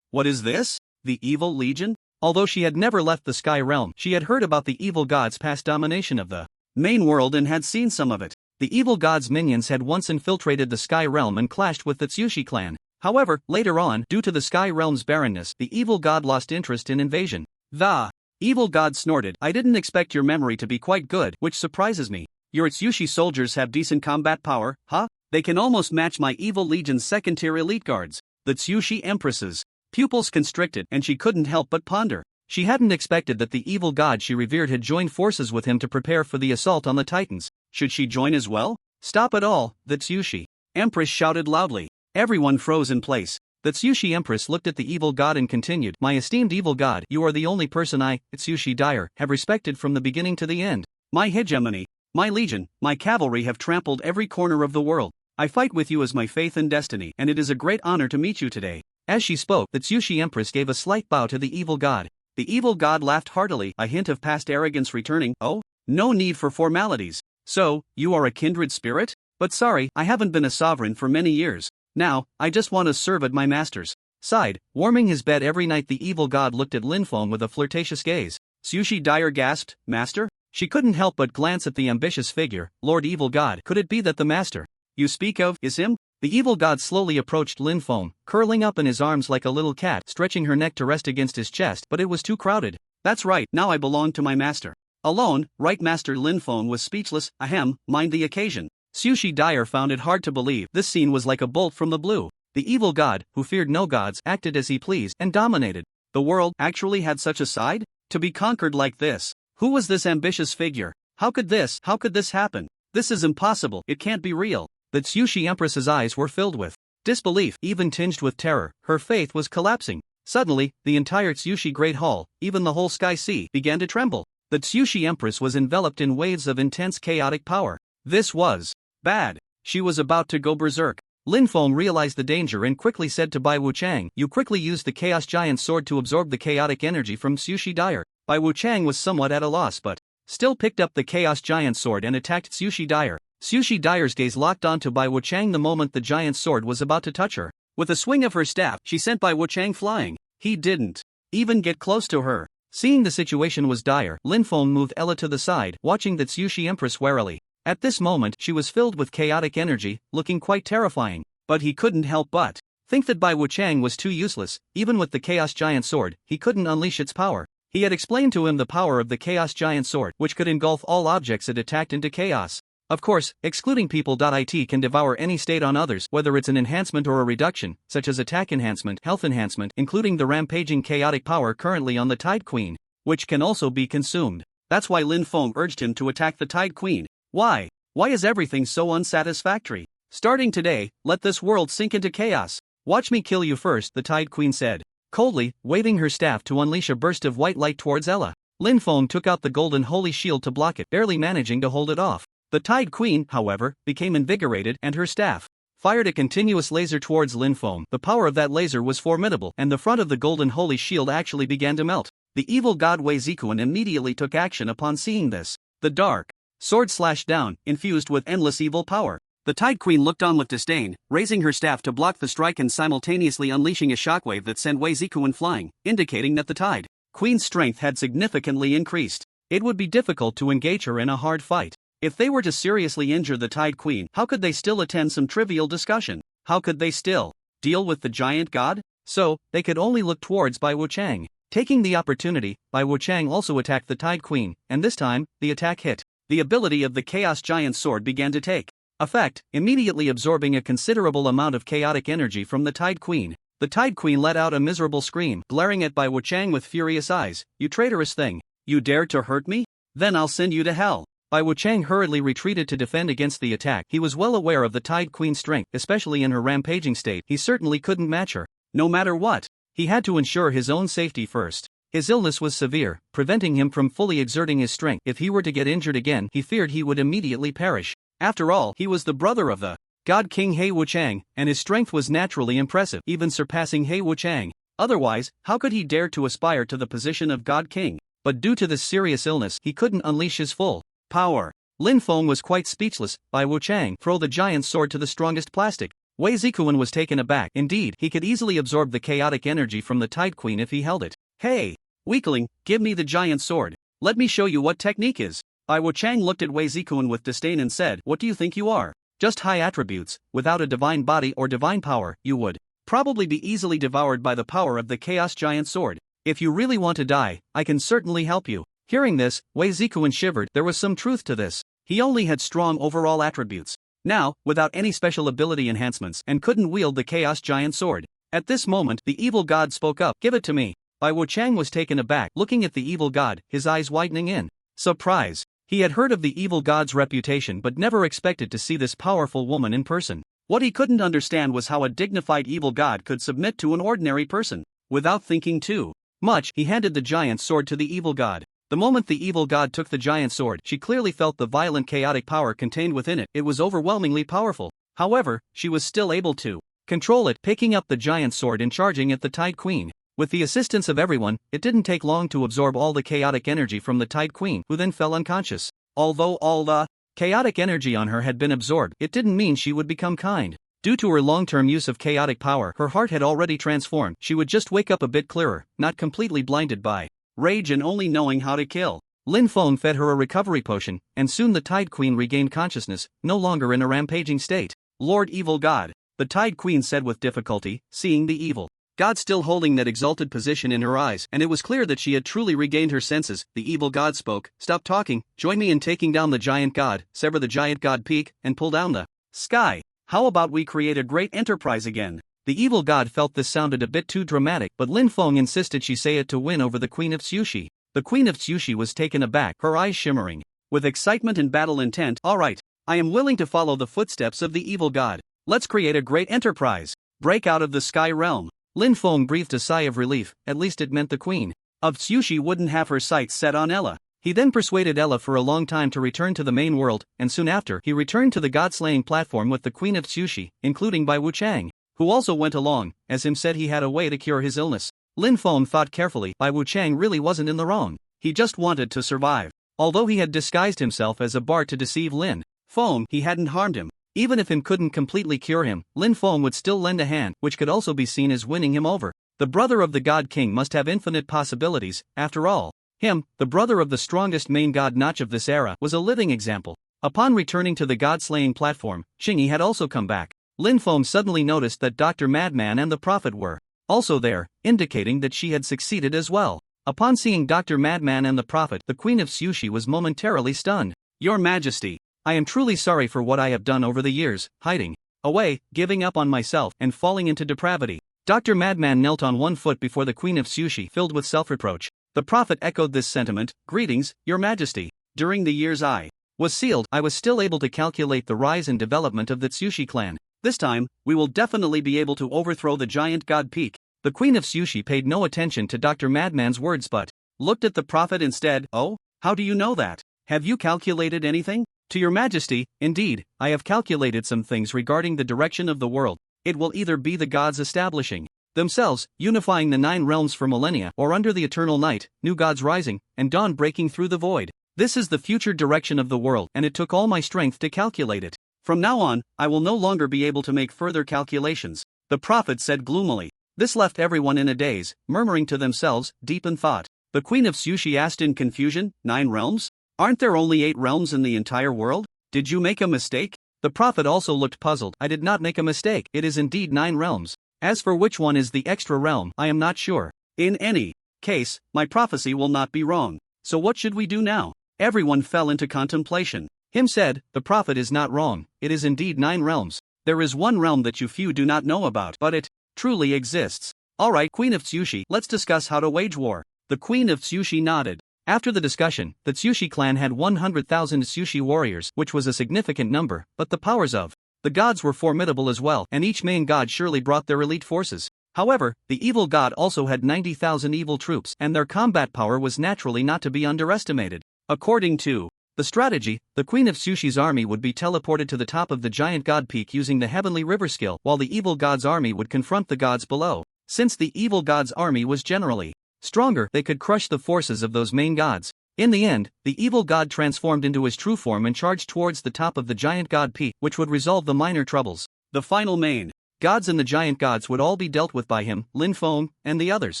What is this? The evil legion? Although she had never left the Sky Realm, she had heard about the evil god's past domination of the main world and had seen some of it. The evil god's minions had once infiltrated the Sky Realm and clashed with the Tsushi clan. However, later on, due to the Sky Realm's barrenness, the evil god lost interest in invasion. The evil god snorted. I didn't expect your memory to be quite good, which surprises me. Your Tsushi soldiers have decent combat power, huh? They can almost match my evil legion's second-tier elite guards. The Tsushi Empress's pupils constricted, and she couldn't help but ponder. She hadn't expected that the evil god she revered had joined forces with him to prepare for the assault on the Titans. Should she join as well? Stop it all, the Tsushi Empress shouted loudly. Everyone froze in place. The Tsushi Empress looked at the evil god and continued, "My esteemed evil god, you are the only person I, Tsushi Dyer, have respected from the beginning to the end. My hegemony, my legion, my cavalry have trampled every corner of the world. I fight with you as my faith and destiny, and it is a great honor to meet you today." As she spoke, the Tsushi Empress gave a slight bow to the evil god. The evil god laughed heartily, a hint of past arrogance returning. "Oh, no need for formalities. So, you are a kindred spirit? But sorry, I haven't been a sovereign for many years. Now, I just want to serve at my master's side." Warming his bed every night, the evil god looked at Lin Feng with a flirtatious gaze. Tsushi Dyer gasped, "Master?" She couldn't help but glance at the ambitious figure. Lord Evil God, could it be that the master you speak of is him? The evil god slowly approached Lin Feng, curling up in his arms like a little cat, stretching her neck to rest against his chest, but it was too crowded. "That's right, now I belong to my master." "Alone, right?" Master Lin Feng was speechless. "Ahem, mind the occasion." Tsushi Dyer found it hard to believe. This scene was like a bolt from the blue. The evil god, who feared no gods, acted as he pleased and dominated. The world actually had such a side? To be conquered like this? Who was this ambitious figure? How could this happen? This is impossible, it can't be real. The Tsushi Empress's eyes were filled with disbelief, even tinged with terror. Her faith was collapsing. Suddenly, the entire Tsushi Great Hall, even the whole Sky Sea, began to tremble. The Tsushi Empress was enveloped in waves of intense chaotic power. This was bad. She was about to go berserk. Lin Feng realized the danger and quickly said to Bai Wuchang, "You quickly used the Chaos Giant Sword to absorb the chaotic energy from Tsushi Dyer." Bai Wuchang was somewhat at a loss but still picked up the Chaos Giant Sword and attacked Tsushi Dyer. Tsushi Dyer's gaze locked onto Bai Wuchang the moment the giant sword was about to touch her. With a swing of her staff, she sent Bai Wuchang flying. He didn't even get close to her. Seeing the situation was dire, Lin Feng moved Ella to the side, watching the Tsushi Empress warily. At this moment, she was filled with chaotic energy, looking quite terrifying. But he couldn't help but think that Bai Wuchang was too useless. Even with the Chaos Giant Sword, he couldn't unleash its power. He had explained to him the power of the Chaos Giant Sword, which could engulf all objects it attacked into chaos. Of course, excluding people. It can devour any state on others, whether it's an enhancement or a reduction, such as attack enhancement, health enhancement, including the rampaging chaotic power currently on the Tide Queen, which can also be consumed. That's why Lin Feng urged him to attack the Tide Queen. Why? Why is everything so unsatisfactory? Starting today, let this world sink into chaos. Watch me kill you first, the Tide Queen said, coldly, waving her staff to unleash a burst of white light towards Ella. Lin Feng took out the golden holy shield to block it, barely managing to hold it off. The Tide Queen, however, became invigorated, and her staff fired a continuous laser towards Lin Feng. The power of that laser was formidable, and the front of the golden holy shield actually began to melt. The evil god Wei Zikuan immediately took action upon seeing this. The dark sword slashed down, infused with endless evil power. The Tide Queen looked on with disdain, raising her staff to block the strike and simultaneously unleashing a shockwave that sent Wei Zikuan flying, indicating that the Tide Queen's strength had significantly increased. It would be difficult to engage her in a hard fight. If they were to seriously injure the Tide Queen, how could they still attend some trivial discussion? How could they still deal with the giant god? So, they could only look towards Bai Wuchang. Taking the opportunity, Bai Wuchang also attacked the Tide Queen, and this time, the attack hit. The ability of the Chaos Giant Sword began to take effect, immediately absorbing a considerable amount of chaotic energy from the Tide Queen. The Tide Queen let out a miserable scream, glaring at Bai Wuchang with furious eyes. "You traitorous thing! You dared to hurt me? Then I'll send you to hell." Bai Wuchang hurriedly retreated to defend against the attack. He was well aware of the Tide Queen's strength, especially in her rampaging state. He certainly couldn't match her. No matter what, he had to ensure his own safety first. His illness was severe, preventing him from fully exerting his strength. If he were to get injured again, he feared he would immediately perish. After all, he was the brother of the God King He Wuchang, and his strength was naturally impressive, even surpassing He Wuchang. Otherwise, how could he dare to aspire to the position of God King? But due to this serious illness, he couldn't unleash his full power. Lin Feng was quite speechless. Bai Wuchang throw the giant sword to the strongest plastic. Wei Zikuan was taken aback. Indeed, he could easily absorb the chaotic energy from the Tide Queen if he held it. "Hey, weakling, give me the giant sword. Let me show you what technique is." Bai Wuchang looked at Wei Zikuan with disdain and said, "What do you think you are? Just high attributes. Without a divine body or divine power, you would probably be easily devoured by the power of the Chaos Giant Sword. If you really want to die, I can certainly help you." Hearing this, Wei Zikuan shivered. There was some truth to this. He only had strong overall attributes. Now, without any special ability enhancements, and couldn't wield the Chaos Giant Sword. At this moment, the evil god spoke up. "Give it to me." Bai Wuchang was taken aback, looking at the evil god, his eyes widening in surprise. He had heard of the evil god's reputation but never expected to see this powerful woman in person. What he couldn't understand was how a dignified evil god could submit to an ordinary person. Without thinking too much, he handed the giant sword to the evil god. The moment the evil god took the giant sword, she clearly felt the violent chaotic power contained within it. It was overwhelmingly powerful. However, she was still able to control it, picking up the giant sword and charging at the Tide Queen. With the assistance of everyone, it didn't take long to absorb all the chaotic energy from the Tide Queen, who then fell unconscious. Although all the chaotic energy on her had been absorbed, it didn't mean she would become kind. Due to her long-term use of chaotic power, her heart had already transformed. She would just wake up a bit clearer, not completely blinded by rage and only knowing how to kill. Lin Feng fed her a recovery potion, and soon the Tide Queen regained consciousness, no longer in a rampaging state. Lord Evil God, the Tide Queen said with difficulty, seeing the evil god still holding that exalted position in her eyes, and it was clear that she had truly regained her senses. The evil god spoke, "Stop talking, join me in taking down the giant god, sever the giant god peak, and pull down the sky. How about we create a great enterprise again?" The evil god felt this sounded a bit too dramatic, but Lin Feng insisted she say it to win over the Queen of Tsushi. The Queen of Tsushi was taken aback, her eyes shimmering with excitement and battle intent. "All right, I am willing to follow the footsteps of the evil god. Let's create a great enterprise. Break out of the sky realm." Lin Feng breathed a sigh of relief. At least it meant the Queen of Tsushi wouldn't have her sights set on Ella. He then persuaded Ella for a long time to return to the main world, and soon after he returned to the god-slaying platform with the Queen of Tsushi, including Bai Wuchang, who also went along, as him said he had a way to cure his illness. Lin Feng thought carefully. Bai Wuchang really wasn't in the wrong. He just wanted to survive. Although he had disguised himself as a bard to deceive Lin Feng, he hadn't harmed him. Even if him couldn't completely cure him, Lin Feng would still lend a hand, which could also be seen as winning him over. The brother of the God King must have infinite possibilities. After all, him, the brother of the strongest main god Notch of this era, was a living example. Upon returning to the god-slaying platform, Qingyi had also come back. Lin Feng suddenly noticed that Dr. Madman and the Prophet were also there, indicating that she had succeeded as well. Upon seeing Dr. Madman and the Prophet, the Queen of Tsushi was momentarily stunned. "Your Majesty, I am truly sorry for what I have done over the years, hiding away, giving up on myself, and falling into depravity." Dr. Madman knelt on one foot before the Queen of Tsushi, filled with self-reproach. The Prophet echoed this sentiment. "Greetings, Your Majesty. During the years I was sealed, I was still able to calculate the rise and development of the Tsushi clan. This time, we will definitely be able to overthrow the giant god peak." The Queen of Tsushi paid no attention to Dr. Madman's words but looked at the Prophet instead. "Oh, how do you know that? Have you calculated anything?" "To Your Majesty, indeed, I have calculated some things regarding the direction of the world. It will either be the gods establishing themselves, unifying the 9 realms for millennia, or under the eternal night, new gods rising, and dawn breaking through the void. This is the future direction of the world, and it took all my strength to calculate it. From now on, I will no longer be able to make further calculations," the Prophet said gloomily. This left everyone in a daze, murmuring to themselves, deep in thought. The Queen of Tsushi asked in confusion, 9 realms? Aren't there only 8 realms in the entire world? Did you make a mistake? The Prophet also looked puzzled. "I did not make a mistake, it is indeed 9 realms. As for which one is the extra realm, I am not sure. In any case, my prophecy will not be wrong. So what should we do now?" Everyone fell into contemplation. Him said, "The Prophet is not wrong, it is indeed 9 realms. There is one realm that you few do not know about, but it truly exists. Alright, Queen of Tsushi, let's discuss how to wage war." The Queen of Tsushi nodded. After the discussion, the Tsushi clan had 100,000 Tsushi warriors, which was a significant number, but the powers of the gods were formidable as well, and each main god surely brought their elite forces. However, the evil god also had 90,000 evil troops, and their combat power was naturally not to be underestimated. According to the strategy, the Queen of Tsushi's army would be teleported to the top of the giant god peak using the heavenly river skill, while the evil god's army would confront the gods below. Since the evil god's army was generally stronger, they could crush the forces of those main gods. In the end, the evil god transformed into his true form and charged towards the top of the giant god peak, which would resolve the minor troubles. The final main gods and the giant gods would all be dealt with by him, Lin Feng, and the others.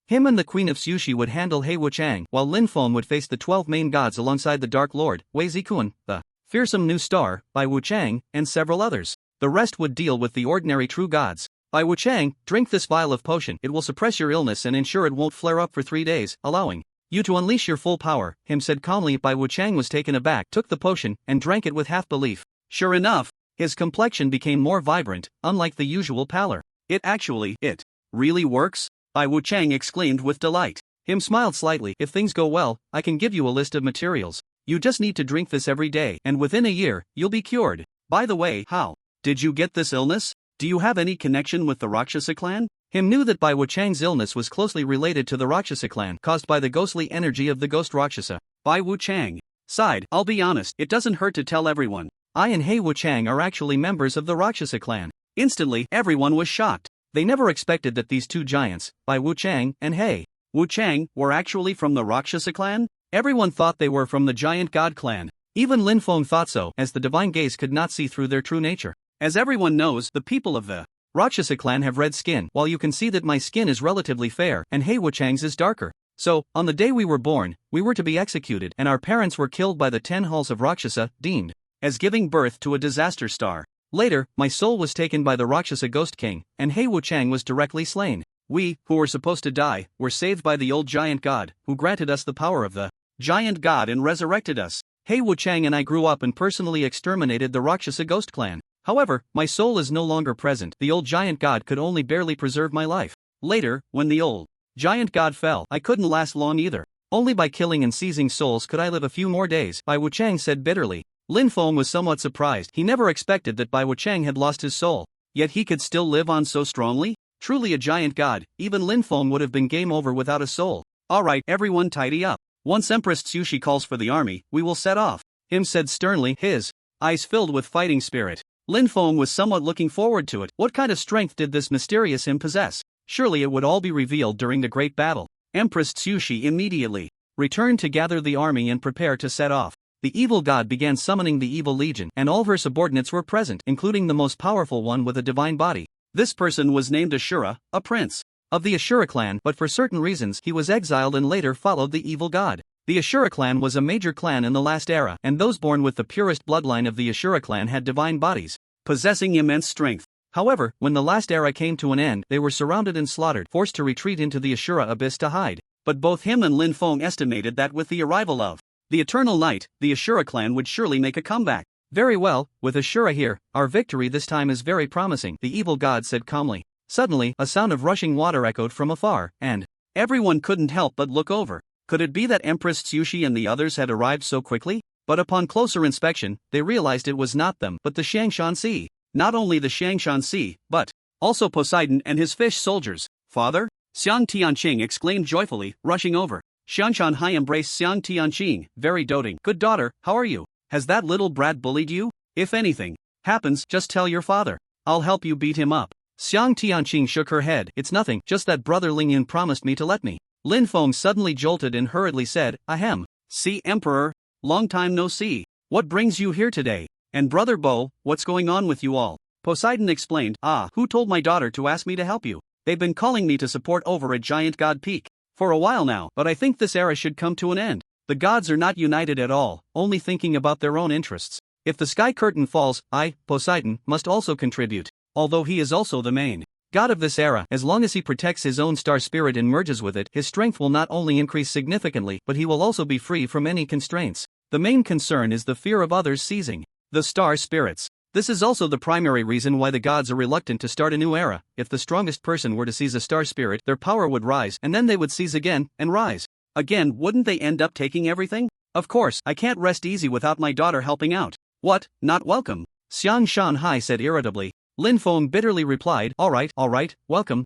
Him and the Queen of Tsushi would handle He Wuchang, while Lin Feng would face the 12 main gods alongside the Dark Lord, Wei Zikuan, the fearsome new star, Bai Wuchang, and several others. The rest would deal with the ordinary true gods. Bai Wuchang, drink this vial of potion. It will suppress your illness and ensure it won't flare up for 3 days, allowing you to unleash your full power, him said calmly. Bai Wuchang was taken aback, took the potion, and drank it with half belief. Sure enough, his complexion became more vibrant, unlike the usual pallor. It really works? Bai Wuchang exclaimed with delight. Him smiled slightly. If things go well, I can give you a list of materials. You just need to drink this every day, and within a year, you'll be cured. By the way, how Did you get this illness? Do you have any connection with the Rakshasa clan? Him knew that Bai Wuchang's illness was closely related to the Rakshasa clan, caused by the ghostly energy of the ghost Rakshasa. Bai Wuchang sighed. I'll be honest, it doesn't hurt to tell everyone. I and Hei Wuchang are actually members of the Rakshasa clan. Instantly, everyone was shocked. They never expected that these two giants, Bai Wuchang and Hei Wuchang, were actually from the Rakshasa clan. Everyone thought they were from the giant god clan. Even Lin Feng thought so, as the divine gaze could not see through their true nature. As everyone knows, the people of the Rakshasa clan have red skin, while you can see that my skin is relatively fair and Hei Wuchang's is darker. So, on the day we were born, we were to be executed and our parents were killed by the 10 hulls of Rakshasa, deemed as giving birth to a disaster star. Later, my soul was taken by the Rakshasa Ghost King, and Hei Wuchang was directly slain. We, who were supposed to die, were saved by the old giant god, who granted us the power of the giant god and resurrected us. Hei Wuchang and I grew up and personally exterminated the Rakshasa Ghost Clan. However, my soul is no longer present. The old giant god could only barely preserve my life. Later, when the old giant god fell, I couldn't last long either. Only by killing and seizing souls could I live a few more days, Bai Wuchang said bitterly. Lin Feng was somewhat surprised. He never expected that Bai Wuchang had lost his soul. Yet he could still live on so strongly? Truly a giant god, even Lin Feng would have been game over without a soul. Alright, everyone tidy up. Once Empress Tsushi calls for the army, we will set off. Him said sternly, his eyes filled with fighting spirit. Lin Feng was somewhat looking forward to it. What kind of strength did this mysterious him possess? Surely it would all be revealed during the great battle. Empress Tsushi immediately returned to gather the army and prepare to set off. The evil god began summoning the evil legion, and all her subordinates were present, including the most powerful one with a divine body. This person was named Ashura, a prince of the Ashura clan, but for certain reasons he was exiled and later followed the evil god. The Ashura clan was a major clan in the last era, and those born with the purest bloodline of the Ashura clan had divine bodies, possessing immense strength. However, when the last era came to an end, they were surrounded and slaughtered, forced to retreat into the Ashura abyss to hide. But both him and Lin Feng estimated that with the arrival of the Eternal Night, the Ashura clan would surely make a comeback. Very well, with Ashura here, our victory this time is very promising, the evil god said calmly. Suddenly, a sound of rushing water echoed from afar, and everyone couldn't help but look over. Could it be that Empress Tsushi and the others had arrived so quickly? But upon closer inspection, they realized it was not them, but the Xiangshan Sea. Not only the Xiangshan Sea, but also Poseidon and his fish soldiers. Father? Xiang Tianqing exclaimed joyfully, rushing over. Xiangshan Hai embraced Xiang Tianqing, very doting. Good daughter, how are you? Has that little brat bullied you? If anything happens, just tell your father. I'll help you beat him up. Xiang Tianqing shook her head. It's nothing, just that brother Lingyun promised me to let me. Lin Feng suddenly jolted and hurriedly said, Ahem. See, Emperor, long time no see. What brings you here today? And Brother Bo, what's going on with you all? Poseidon explained, who told my daughter to ask me to help you? They've been calling me to support over at Giant God Peak for a while now, but I think this era should come to an end. The gods are not united at all, only thinking about their own interests. If the sky curtain falls, I, Poseidon, must also contribute. Although he is also the main god of this era, as long as he protects his own star spirit and merges with it, his strength will not only increase significantly, but he will also be free from any constraints. The main concern is the fear of others seizing the star spirits. This is also the primary reason why the gods are reluctant to start a new era. If the strongest person were to seize a star spirit, their power would rise, and then they would seize again, and rise again. Wouldn't they end up taking everything? Of course, I can't rest easy without my daughter helping out. What, not welcome? Xiangshan Hai said irritably. Lin Feng bitterly replied, alright, welcome,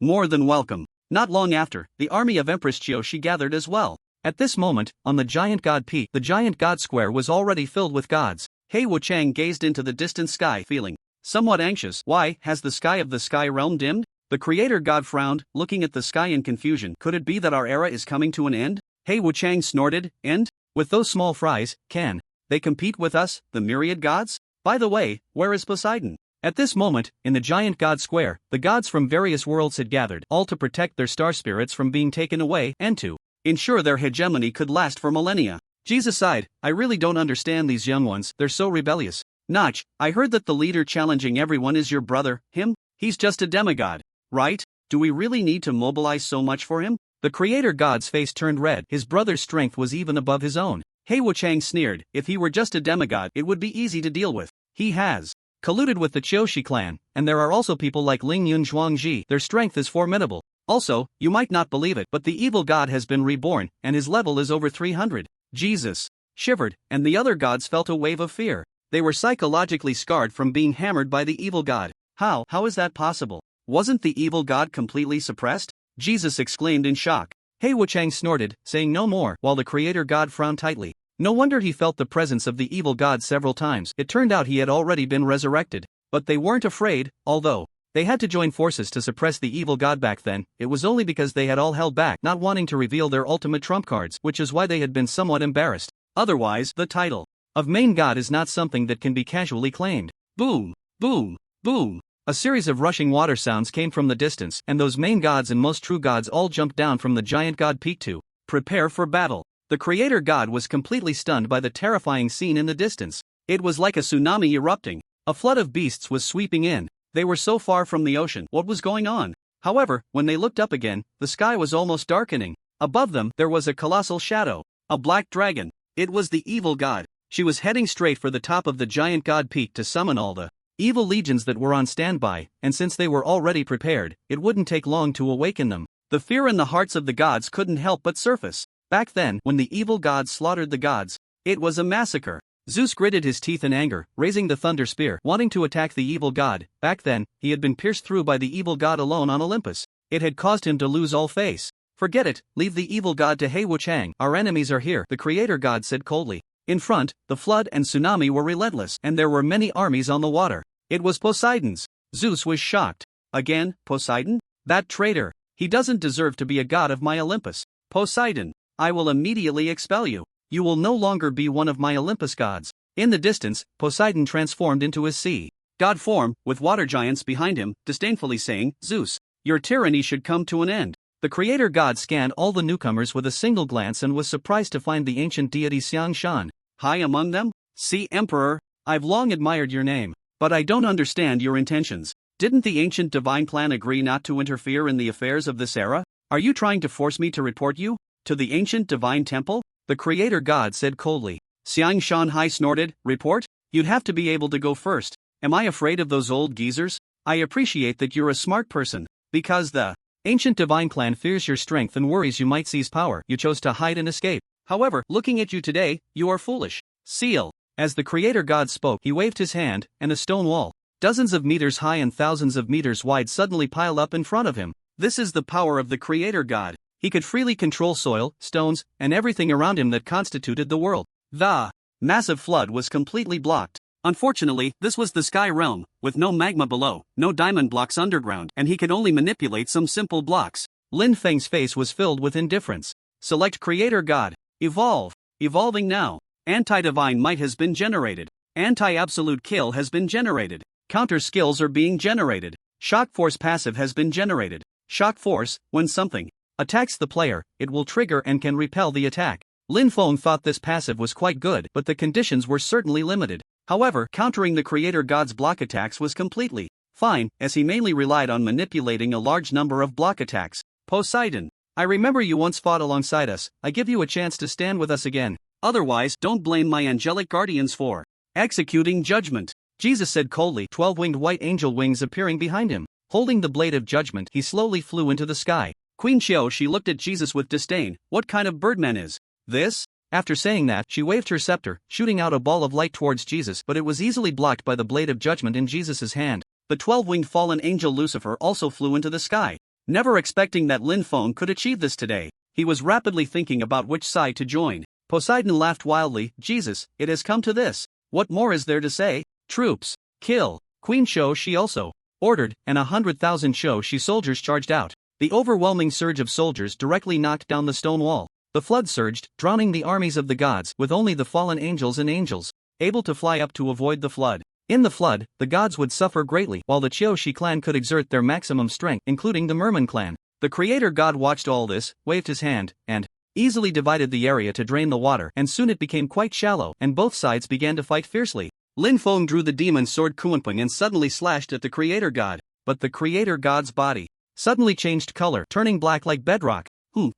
more than welcome. Not long after, the army of Empress Qiushi gathered as well. At this moment, on the Giant God Peak, the Giant God Square was already filled with gods. Hei Wuchang gazed into the distant sky, feeling somewhat anxious. Why, has the sky of the sky realm dimmed? The creator god frowned, looking at the sky in confusion. Could it be that our era is coming to an end? Hei Wuchang snorted, end? With those small fries, can they compete with us, the myriad gods? By the way, where is Poseidon? At this moment, in the Giant God Square, the gods from various worlds had gathered, all to protect their star spirits from being taken away and to ensure their hegemony could last for millennia. Jesus sighed, I really don't understand these young ones, they're so rebellious. Notch, I heard that the leader challenging everyone is your brother, him? He's just a demigod, right? Do we really need to mobilize so much for him? The creator god's face turned red. His brother's strength was even above his own. Hei Wuchang sneered, if he were just a demigod, it would be easy to deal with. He has colluded with the Qiushi clan, and there are also people like Lingyun Zhuangji. Their strength is formidable. Also, you might not believe it, but the evil god has been reborn, and his level is over 300. Jesus shivered, and the other gods felt a wave of fear. They were psychologically scarred from being hammered by the evil god. How is that possible? Wasn't the evil god completely suppressed? Jesus exclaimed in shock. He Wuchang snorted, saying no more, while the creator god frowned tightly. No wonder he felt the presence of the evil god several times. It turned out he had already been resurrected. But they weren't afraid, although they had to join forces to suppress the evil god back then. It was only because they had all held back, not wanting to reveal their ultimate trump cards, which is why they had been somewhat embarrassed. Otherwise, the title of main god is not something that can be casually claimed. Boom, boom, boom. A series of rushing water sounds came from the distance, and those main gods and most true gods all jumped down from the giant god peak to prepare for battle. The creator god was completely stunned by the terrifying scene in the distance. It was like a tsunami erupting. A flood of beasts was sweeping in. They were so far from the ocean. What was going on? However, when they looked up again, the sky was almost darkening. Above them, there was a colossal shadow. A black dragon. It was the evil god. She was heading straight for the top of the giant god peak to summon all the evil legions that were on standby, and since they were already prepared, it wouldn't take long to awaken them. The fear in the hearts of the gods couldn't help but surface. Back then, when the evil gods slaughtered the gods, it was a massacre. Zeus gritted his teeth in anger, raising the thunder spear, wanting to attack the evil god. Back then, he had been pierced through by the evil god alone on Olympus. It had caused him to lose all face. Forget it, leave the evil god to He Wuchang. Our enemies are here, the creator god said coldly. In front, the flood and tsunami were relentless, and there were many armies on the water. It was Poseidon's. Zeus was shocked. Again, Poseidon? That traitor. He doesn't deserve to be a god of my Olympus. Poseidon, I will immediately expel you. You will no longer be one of my Olympus gods. In the distance, Poseidon transformed into his sea god form, with water giants behind him, disdainfully saying, Zeus, your tyranny should come to an end. The creator god scanned all the newcomers with a single glance and was surprised to find the ancient deity Xiang Shan high among them. See, Emperor, I've long admired your name, but I don't understand your intentions. Didn't the ancient divine clan agree not to interfere in the affairs of this era? Are you trying to force me to report you to the ancient divine temple? The creator god said coldly. Xiang Shanhai snorted, report? You'd have to be able to go first. Am I afraid of those old geezers? I appreciate that you're a smart person. Because the ancient divine clan fears your strength and worries you might seize power. You chose to hide and escape. However, looking at you today, you are foolish. Seal. As the creator god spoke, he waved his hand, and a stone wall, dozens of meters high and thousands of meters wide, suddenly piled up in front of him. This is the power of the creator god. He could freely control soil, stones, and everything around him that constituted the world. The massive flood was completely blocked. Unfortunately, this was the sky realm, with no magma below, no diamond blocks underground, and he could only manipulate some simple blocks. Lin Feng's face was filled with indifference. Select creator god. Evolve. Evolving now. Anti-divine might has been generated. Anti-absolute kill has been generated. Counter skills are being generated. Shock force passive has been generated. Shock force, when something attacks the player, it will trigger and can repel the attack. Lin Feng thought this passive was quite good, but the conditions were certainly limited. However, countering the creator god's block attacks was completely fine, as he mainly relied on manipulating a large number of block attacks. Poseidon, I remember you once fought alongside us. I give you a chance to stand with us again. Otherwise, don't blame my angelic guardians for executing judgment. Jesus said coldly, 12-winged white angel wings appearing behind him. Holding the blade of judgment, he slowly flew into the sky. Queen Xiao, she looked at Jesus with disdain. What kind of birdman is this? After saying that, she waved her scepter, shooting out a ball of light towards Jesus, but it was easily blocked by the blade of judgment in Jesus's hand. The 12-winged fallen angel Lucifer also flew into the sky. Never expecting that Lin Feng could achieve this today, he was rapidly thinking about which side to join. Poseidon laughed wildly. Jesus, it has come to this. What more is there to say? Troops, kill. Queen Xiao, she also ordered, and 100,000 Xiao she soldiers charged out. The overwhelming surge of soldiers directly knocked down the stone wall. The flood surged, drowning the armies of the gods, with only the fallen angels and angels able to fly up to avoid the flood. In the flood, the gods would suffer greatly, while the Qiushi clan could exert their maximum strength, including the Merman clan. The creator god watched all this, waved his hand, and easily divided the area to drain the water, and soon it became quite shallow, and both sides began to fight fiercely. Lin Feng drew the demon sword Kuanping and suddenly slashed at the creator god. But the creator god's body suddenly changed color, turning black like bedrock.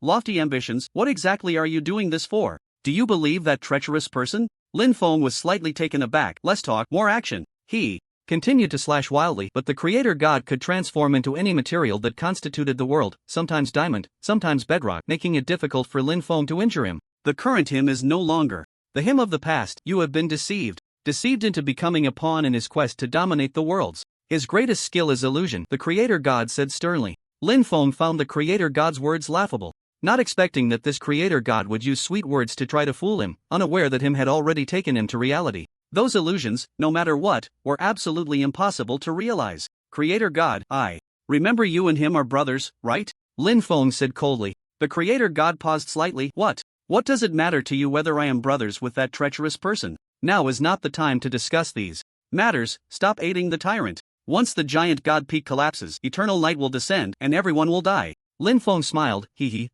Lofty ambitions, what exactly are you doing this for? Do you believe that treacherous person? Lin Feng was slightly taken aback. Less talk, more action. He continued to slash wildly, but the creator god could transform into any material that constituted the world, sometimes diamond, sometimes bedrock, making it difficult for Lin Feng to injure him. The current him is no longer the him of the past. You have been deceived. deceived into becoming a pawn in his quest to dominate the worlds. His greatest skill is illusion, the creator god said sternly. Lin Feng found the creator god's words laughable, not expecting that this creator god would use sweet words to try to fool him, unaware that him had already taken him to reality. Those illusions, no matter what, were absolutely impossible to realize. Creator god, I remember you and him are brothers, right? Lin Feng said coldly. The creator god paused slightly. What does it matter to you whether I am brothers with that treacherous person? Now is not the time to discuss these matters. Stop aiding the tyrant. Once the giant god peak collapses, eternal night will descend and everyone will die. Lin Feng smiled.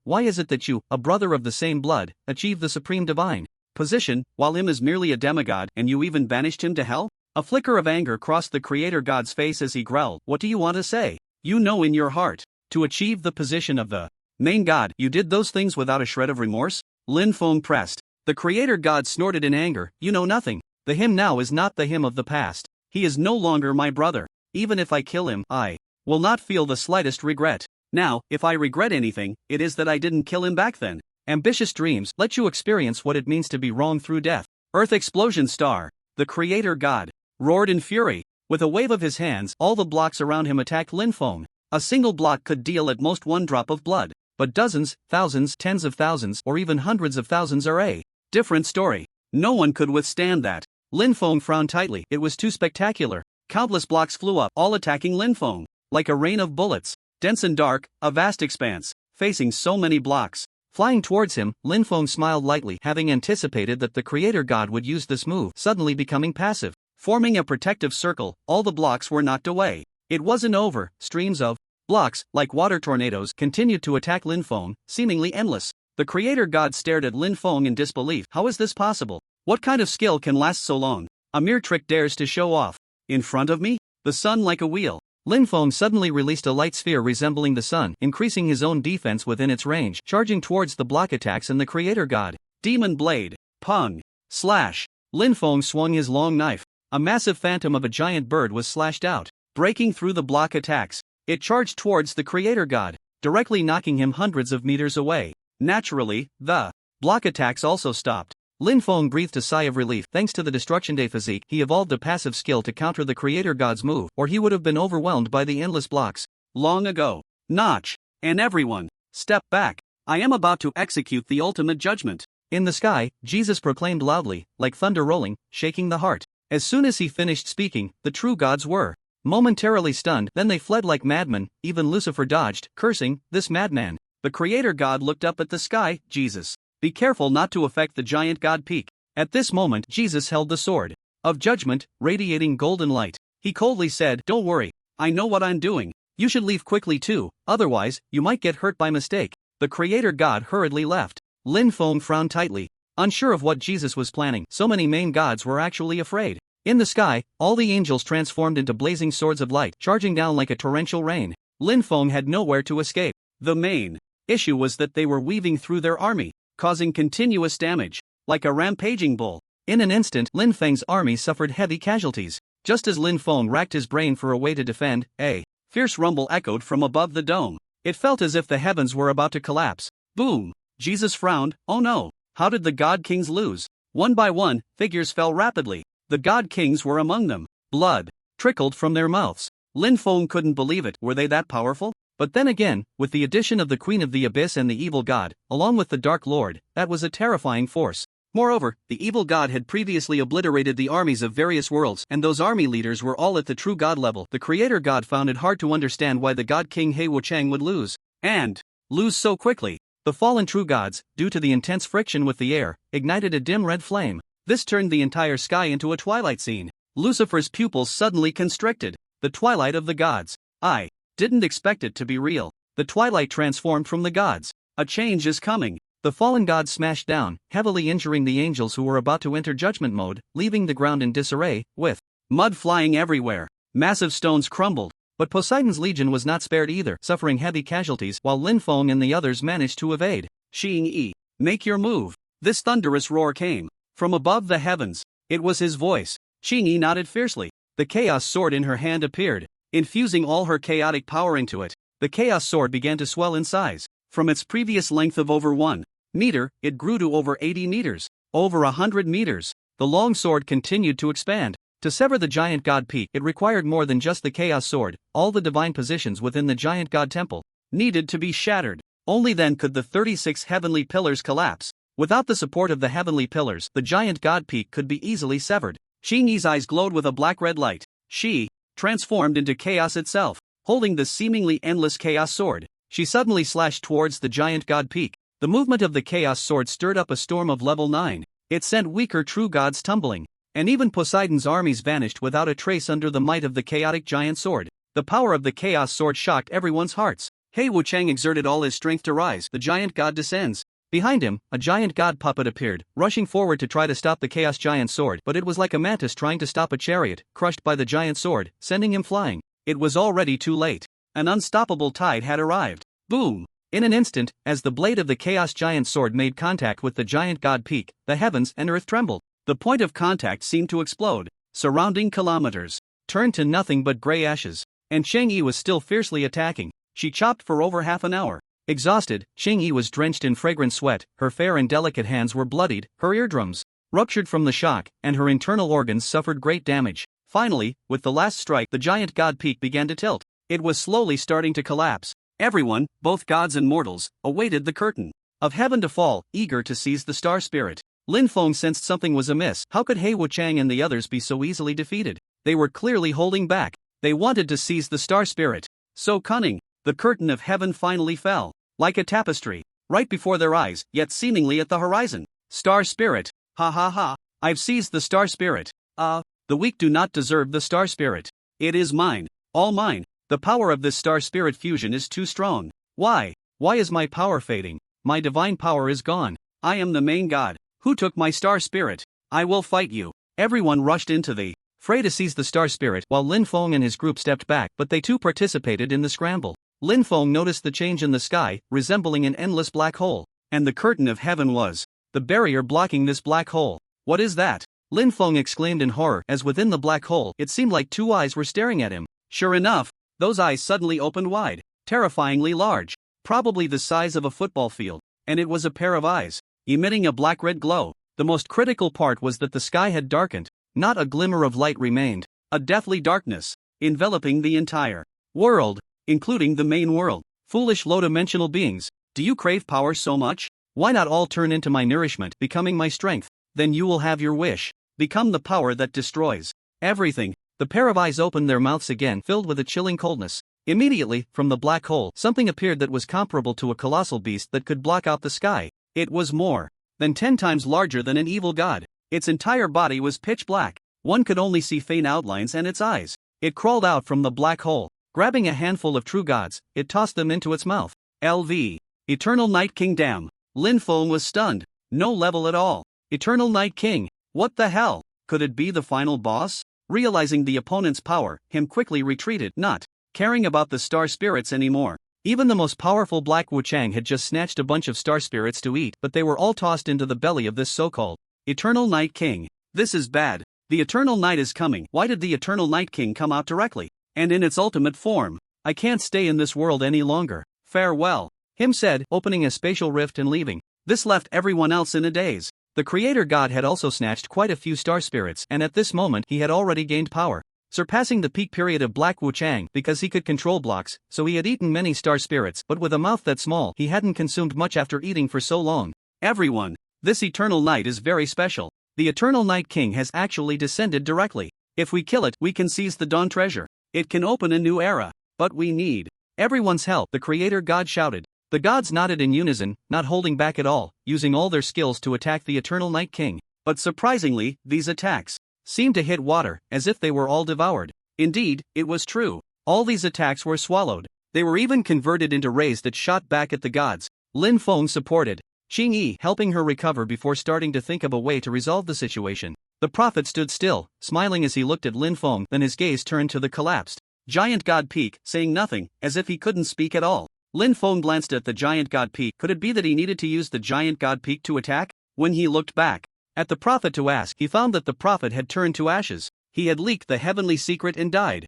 Why is it that you, a brother of the same blood, achieve the supreme divine position, while him is merely a demigod and you even banished him to hell? A flicker of anger crossed the creator god's face as he growled. What do you want to say? You know in your heart, to achieve the position of the main god, you did those things without a shred of remorse? Lin Feng pressed. The creator god snorted in anger. You know nothing. The him now is not the him of the past. He is no longer my brother. Even if I kill him, I will not feel the slightest regret. Now, if I regret anything, it is that I didn't kill him back then. Ambitious dreams let you experience what it means to be wrong through death. Earth explosion star. The creator god roared in fury. With a wave of his hands, all the blocks around him attacked Lin Feng. A single block could deal at most one drop of blood, but dozens, thousands, tens of thousands, or even hundreds of thousands are a different story. No one could withstand that. Lin Feng frowned tightly. It was too spectacular. Countless blocks flew up, all attacking Lin Feng. Like a rain of bullets. Dense and dark, a vast expanse, facing so many blocks. Flying towards him, Lin Feng smiled lightly, having anticipated that the creator god would use this move, suddenly becoming passive. Forming a protective circle, all the blocks were knocked away. It wasn't over. Streams of blocks, like water tornadoes, continued to attack Lin Feng, seemingly endless. The creator god stared at Lin Feng in disbelief. How is this possible? What kind of skill can last so long? A mere trick dares to show off. In front of me? The sun like a wheel. Lin Feng suddenly released a light sphere resembling the sun, increasing his own defense within its range, charging towards the block attacks and the creator god. Demon blade. Pung. Slash. Lin Feng swung his long knife. A massive phantom of a giant bird was slashed out, breaking through the block attacks. It charged towards the creator god, directly knocking him hundreds of meters away. Naturally, the block attacks also stopped. Lin Feng breathed a sigh of relief. Thanks to the Destruction Day physique, he evolved a passive skill to counter the creator god's move, or he would have been overwhelmed by the endless blocks. Long ago. Notch. And everyone, step back. I am about to execute the ultimate judgment. In the sky, Jesus proclaimed loudly, like thunder rolling, shaking the heart. As soon as he finished speaking, the true gods were momentarily stunned, then they fled like madmen. Even Lucifer dodged, cursing, this madman. The creator god looked up at the sky. Jesus, be careful not to affect the giant god peak. At this moment, Jesus held the sword of judgment, radiating golden light. He coldly said, don't worry, I know what I'm doing. You should leave quickly too, otherwise, you might get hurt by mistake. The creator god hurriedly left. Lin Feng frowned tightly, unsure of what Jesus was planning. So many main gods were actually afraid. In the sky, all the angels transformed into blazing swords of light, charging down like a torrential rain. Lin Feng had nowhere to escape. The main issue was that they were weaving through their army, causing continuous damage, like a rampaging bull. In an instant, Lin Feng's army suffered heavy casualties. Just as Lin Feng racked his brain for a way to defend, a fierce rumble echoed from above the dome. It felt as if the heavens were about to collapse. Boom! Jesus frowned. Oh no! How did the God Kings lose? One by one, figures fell rapidly. The God Kings were among them. Blood trickled from their mouths. Lin Feng couldn't believe it. Were they that powerful? But then again, with the addition of the Queen of the Abyss and the Evil God, along with the Dark Lord, that was a terrifying force. Moreover, the Evil God had previously obliterated the armies of various worlds, and those army leaders were all at the true God level. The Creator God found it hard to understand why the God King He Wuchang would lose. And lose so quickly. The fallen true gods, due to the intense friction with the air, ignited a dim red flame. This turned the entire sky into a twilight scene. Lucifer's pupils suddenly constricted. The twilight of the gods. I didn't expect it to be real. The twilight transformed from the gods. A change is coming. The fallen gods smashed down, heavily injuring the angels who were about to enter judgment mode, leaving the ground in disarray, with mud flying everywhere. Massive stones crumbled. But Poseidon's legion was not spared either, suffering heavy casualties while Lin Feng and the others managed to evade. Xing Yi, make your move. This thunderous roar came from above the heavens. It was his voice. Xing Yi nodded fiercely. The chaos sword in her hand appeared, infusing all her chaotic power into it. The chaos sword began to swell in size. From its previous length of over 1 meter, it grew to over 80 meters, over 100 meters. the long sword continued to expand. To sever the giant god peak, it required more than just the chaos sword. All the divine positions within the giant god temple needed to be shattered. Only then could the 36 heavenly pillars collapse. Without the support of the heavenly pillars, the giant god peak could be easily severed. Xing Yi's eyes glowed with a black-red light. She transformed into chaos itself. Holding the seemingly endless chaos sword, she suddenly slashed towards the giant god peak. The movement of the chaos sword stirred up a storm of level 9. It sent weaker true gods tumbling, and even Poseidon's armies vanished without a trace under the might of the chaotic giant sword. The power of the chaos sword shocked everyone's hearts. He Wuchang exerted all his strength to rise. The giant god descends. Behind him, a giant god puppet appeared, rushing forward to try to stop the chaos giant sword, but it was like a mantis trying to stop a chariot, crushed by the giant sword, sending him flying. It was already too late. An unstoppable tide had arrived. Boom! In an instant, as the blade of the chaos giant sword made contact with the giant god peak, the heavens and earth trembled. The point of contact seemed to explode. Surrounding kilometers turned to nothing but gray ashes. And Xing Yi was still fiercely attacking. She chopped for over half an hour. Exhausted, Xing Yi was drenched in fragrant sweat, her fair and delicate hands were bloodied, her eardrums ruptured from the shock, and her internal organs suffered great damage. Finally, with the last strike, the giant god peak began to tilt. It was slowly starting to collapse. Everyone, both gods and mortals, awaited the curtain of heaven to fall, eager to seize the star spirit. Lin Feng sensed something was amiss. How could He Wuchang and the others be so easily defeated? They were clearly holding back. They wanted to seize the star spirit. So cunning. The curtain of heaven finally fell, like a tapestry, right before their eyes, yet seemingly at the horizon. Star spirit. Ha ha ha. I've seized the star spirit. The weak do not deserve the star spirit. It is mine. All mine. The power of this star spirit fusion is too strong. Why? Why is my power fading? My divine power is gone. I am the main god. Who took my star spirit? I will fight you. Everyone rushed into the fray to seize the star spirit, while Lin Feng and his group stepped back, but they too participated in the scramble. Lin Feng noticed the change in the sky, resembling an endless black hole. And the curtain of heaven was the barrier blocking this black hole. What is that? Lin Feng exclaimed in horror, as within the black hole it seemed like two eyes were staring at him. Sure enough, those eyes suddenly opened wide, terrifyingly large, probably the size of a football field, and it was a pair of eyes, emitting a black-red glow. The most critical part was that the sky had darkened. Not a glimmer of light remained. A deathly darkness, enveloping the entire world, including the main world. Foolish low-dimensional beings, do you crave power so much? Why not all turn into my nourishment, becoming my strength? Then you will have your wish. Become the power that destroys everything. The pair of eyes opened their mouths again, filled with a chilling coldness. Immediately, from the black hole, something appeared that was comparable to a colossal beast that could block out the sky. It was more than 10 times larger than an evil god. Its entire body was pitch black. One could only see faint outlines and its eyes. It crawled out from the black hole. Grabbing a handful of true gods, it tossed them into its mouth. LV. Eternal Night King. Damn. Lin Feng was stunned. No level at all. Eternal Night King. What the hell? Could it be the final boss? Realizing the opponent's power, him quickly retreated, not caring about the star spirits anymore. Even the most powerful Black Wuchang had just snatched a bunch of star spirits to eat, but they were all tossed into the belly of this so-called Eternal Night King. This is bad. The Eternal Night is coming. Why did the Eternal Night King come out directly? And in its ultimate form? I can't stay in this world any longer. Farewell. Him said, opening a spatial rift and leaving. This left everyone else in a daze. The creator god had also snatched quite a few star spirits, and at this moment he had already gained power, surpassing the peak period of Black Wuchang because he could control blocks, so he had eaten many star spirits, but with a mouth that small he hadn't consumed much after eating for so long. Everyone, this Eternal Night is very special. The Eternal Night King has actually descended directly. If we kill it, we can seize the Dawn treasure. It can open a new era. But we need everyone's help, the creator god shouted. The gods nodded in unison, not holding back at all, using all their skills to attack the Eternal Night King. But surprisingly, these attacks seemed to hit water, as if they were all devoured. Indeed, it was true. All these attacks were swallowed. They were even converted into rays that shot back at the gods. Lin Feng supported Xing Yi, helping her recover before starting to think of a way to resolve the situation. The prophet stood still, smiling as he looked at Lin Feng, then his gaze turned to the collapsed giant god peak, saying nothing, as if he couldn't speak at all. Lin Feng glanced at the giant god peak. Could it be that he needed to use the giant god peak to attack? When he looked back at the prophet to ask, he found that the prophet had turned to ashes. He had leaked the heavenly secret and died.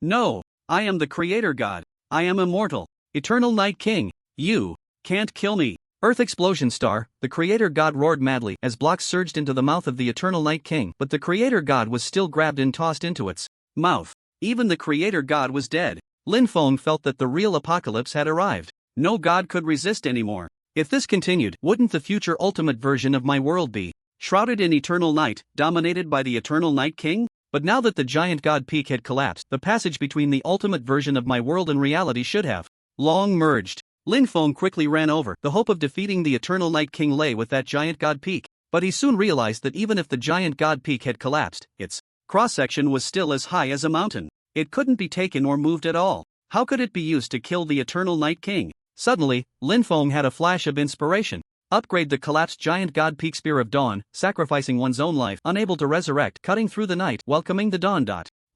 No, I am the creator god. I am immortal. Eternal Night King. You can't kill me. Earth explosion star, the creator god roared madly as blocks surged into the mouth of the eternal Night King, but the creator god was still grabbed and tossed into its mouth. Even the creator god was dead. Lin Feng felt that the real apocalypse had arrived. No god could resist anymore. If this continued, wouldn't the future ultimate version of my world be shrouded in eternal night, dominated by the eternal Night King? But now that the giant god peak had collapsed, the passage between the ultimate version of my world and reality should have long merged. Lin Feng quickly ran over. The hope of defeating the eternal Night King lay with that giant god peak. But he soon realized that even if the giant god peak had collapsed, its cross-section was still as high as a mountain. It couldn't be taken or moved at all. How could it be used to kill the eternal Night King? Suddenly, Lin Feng had a flash of inspiration. Upgrade the collapsed giant god peak Spear of Dawn, sacrificing one's own life, unable to resurrect, cutting through the night, welcoming the dawn.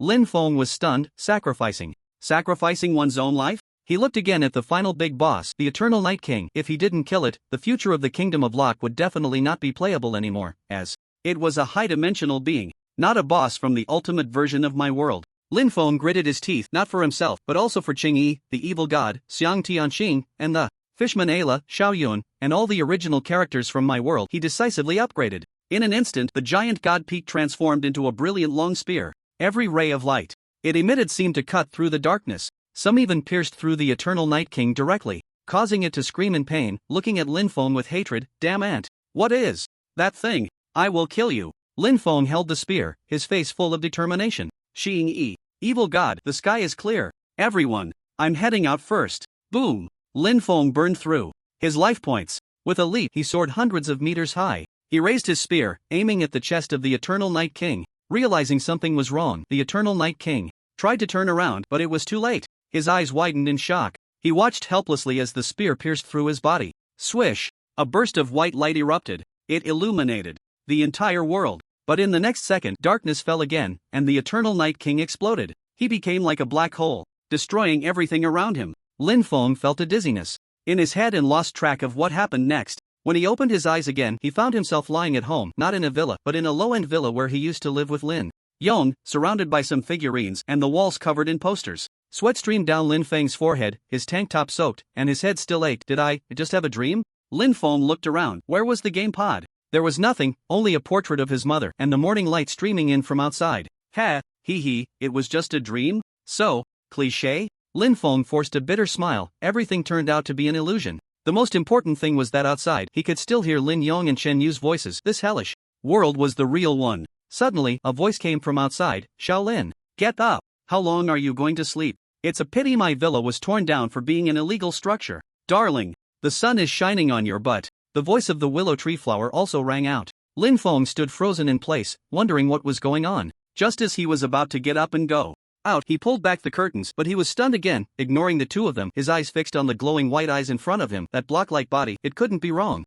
Lin Feng was stunned. Sacrificing one's own life? He looked again at the final big boss, the eternal Night King. If he didn't kill it, the future of the kingdom of Locke would definitely not be playable anymore, as it was a high-dimensional being, not a boss from the ultimate version of my world. Lin Feng gritted his teeth, not for himself, but also for Qing Yi, the evil god, Xiang Tianqing, and the Fishman Ayla, Xiao Yun, and all the original characters from my world. He decisively upgraded. In an instant, the giant god peak transformed into a brilliant long spear. Every ray of light it emitted seemed to cut through the darkness. Some even pierced through the eternal Night King directly, causing it to scream in pain, looking at Lin Feng with hatred. Damn ant. What is that thing? I will kill you. Lin Feng held the spear, his face full of determination. Xing Yi, evil god, the sky is clear. Everyone, I'm heading out first. Boom. Lin Feng burned through his life points. With a leap, he soared hundreds of meters high. He raised his spear, aiming at the chest of the eternal Night King. Realizing something was wrong, the eternal Night King tried to turn around, but it was too late. His eyes widened in shock. He watched helplessly as the spear pierced through his body. Swish! A burst of white light erupted. It illuminated the entire world. But in the next second, darkness fell again, and the eternal Night King exploded. He became like a black hole, destroying everything around him. Lin Feng felt a dizziness in his head and lost track of what happened next. When he opened his eyes again, he found himself lying at home, not in a villa, but in a low-end villa where he used to live with Lin Yong, surrounded by some figurines and the walls covered in posters. Sweat streamed down Lin Feng's forehead, his tank top soaked, and his head still ached. Did I just have a dream? Lin Feng looked around. Where was the game pod? There was nothing, only a portrait of his mother and the morning light streaming in from outside. Ha, he, it was just a dream? So, cliché? Lin Feng forced a bitter smile. Everything turned out to be an illusion. The most important thing was that outside, he could still hear Lin Yong and Chen Yu's voices. This hellish world was the real one. Suddenly, a voice came from outside. Shaolin, get up. How long are you going to sleep? It's a pity my villa was torn down for being an illegal structure. Darling, the sun is shining on your butt. The voice of the willow tree flower also rang out. Lin Feng stood frozen in place, wondering what was going on. Just as he was about to get up and go out, he pulled back the curtains, but he was stunned again, ignoring the two of them, his eyes fixed on the glowing white eyes in front of him, that block-like body. It couldn't be wrong.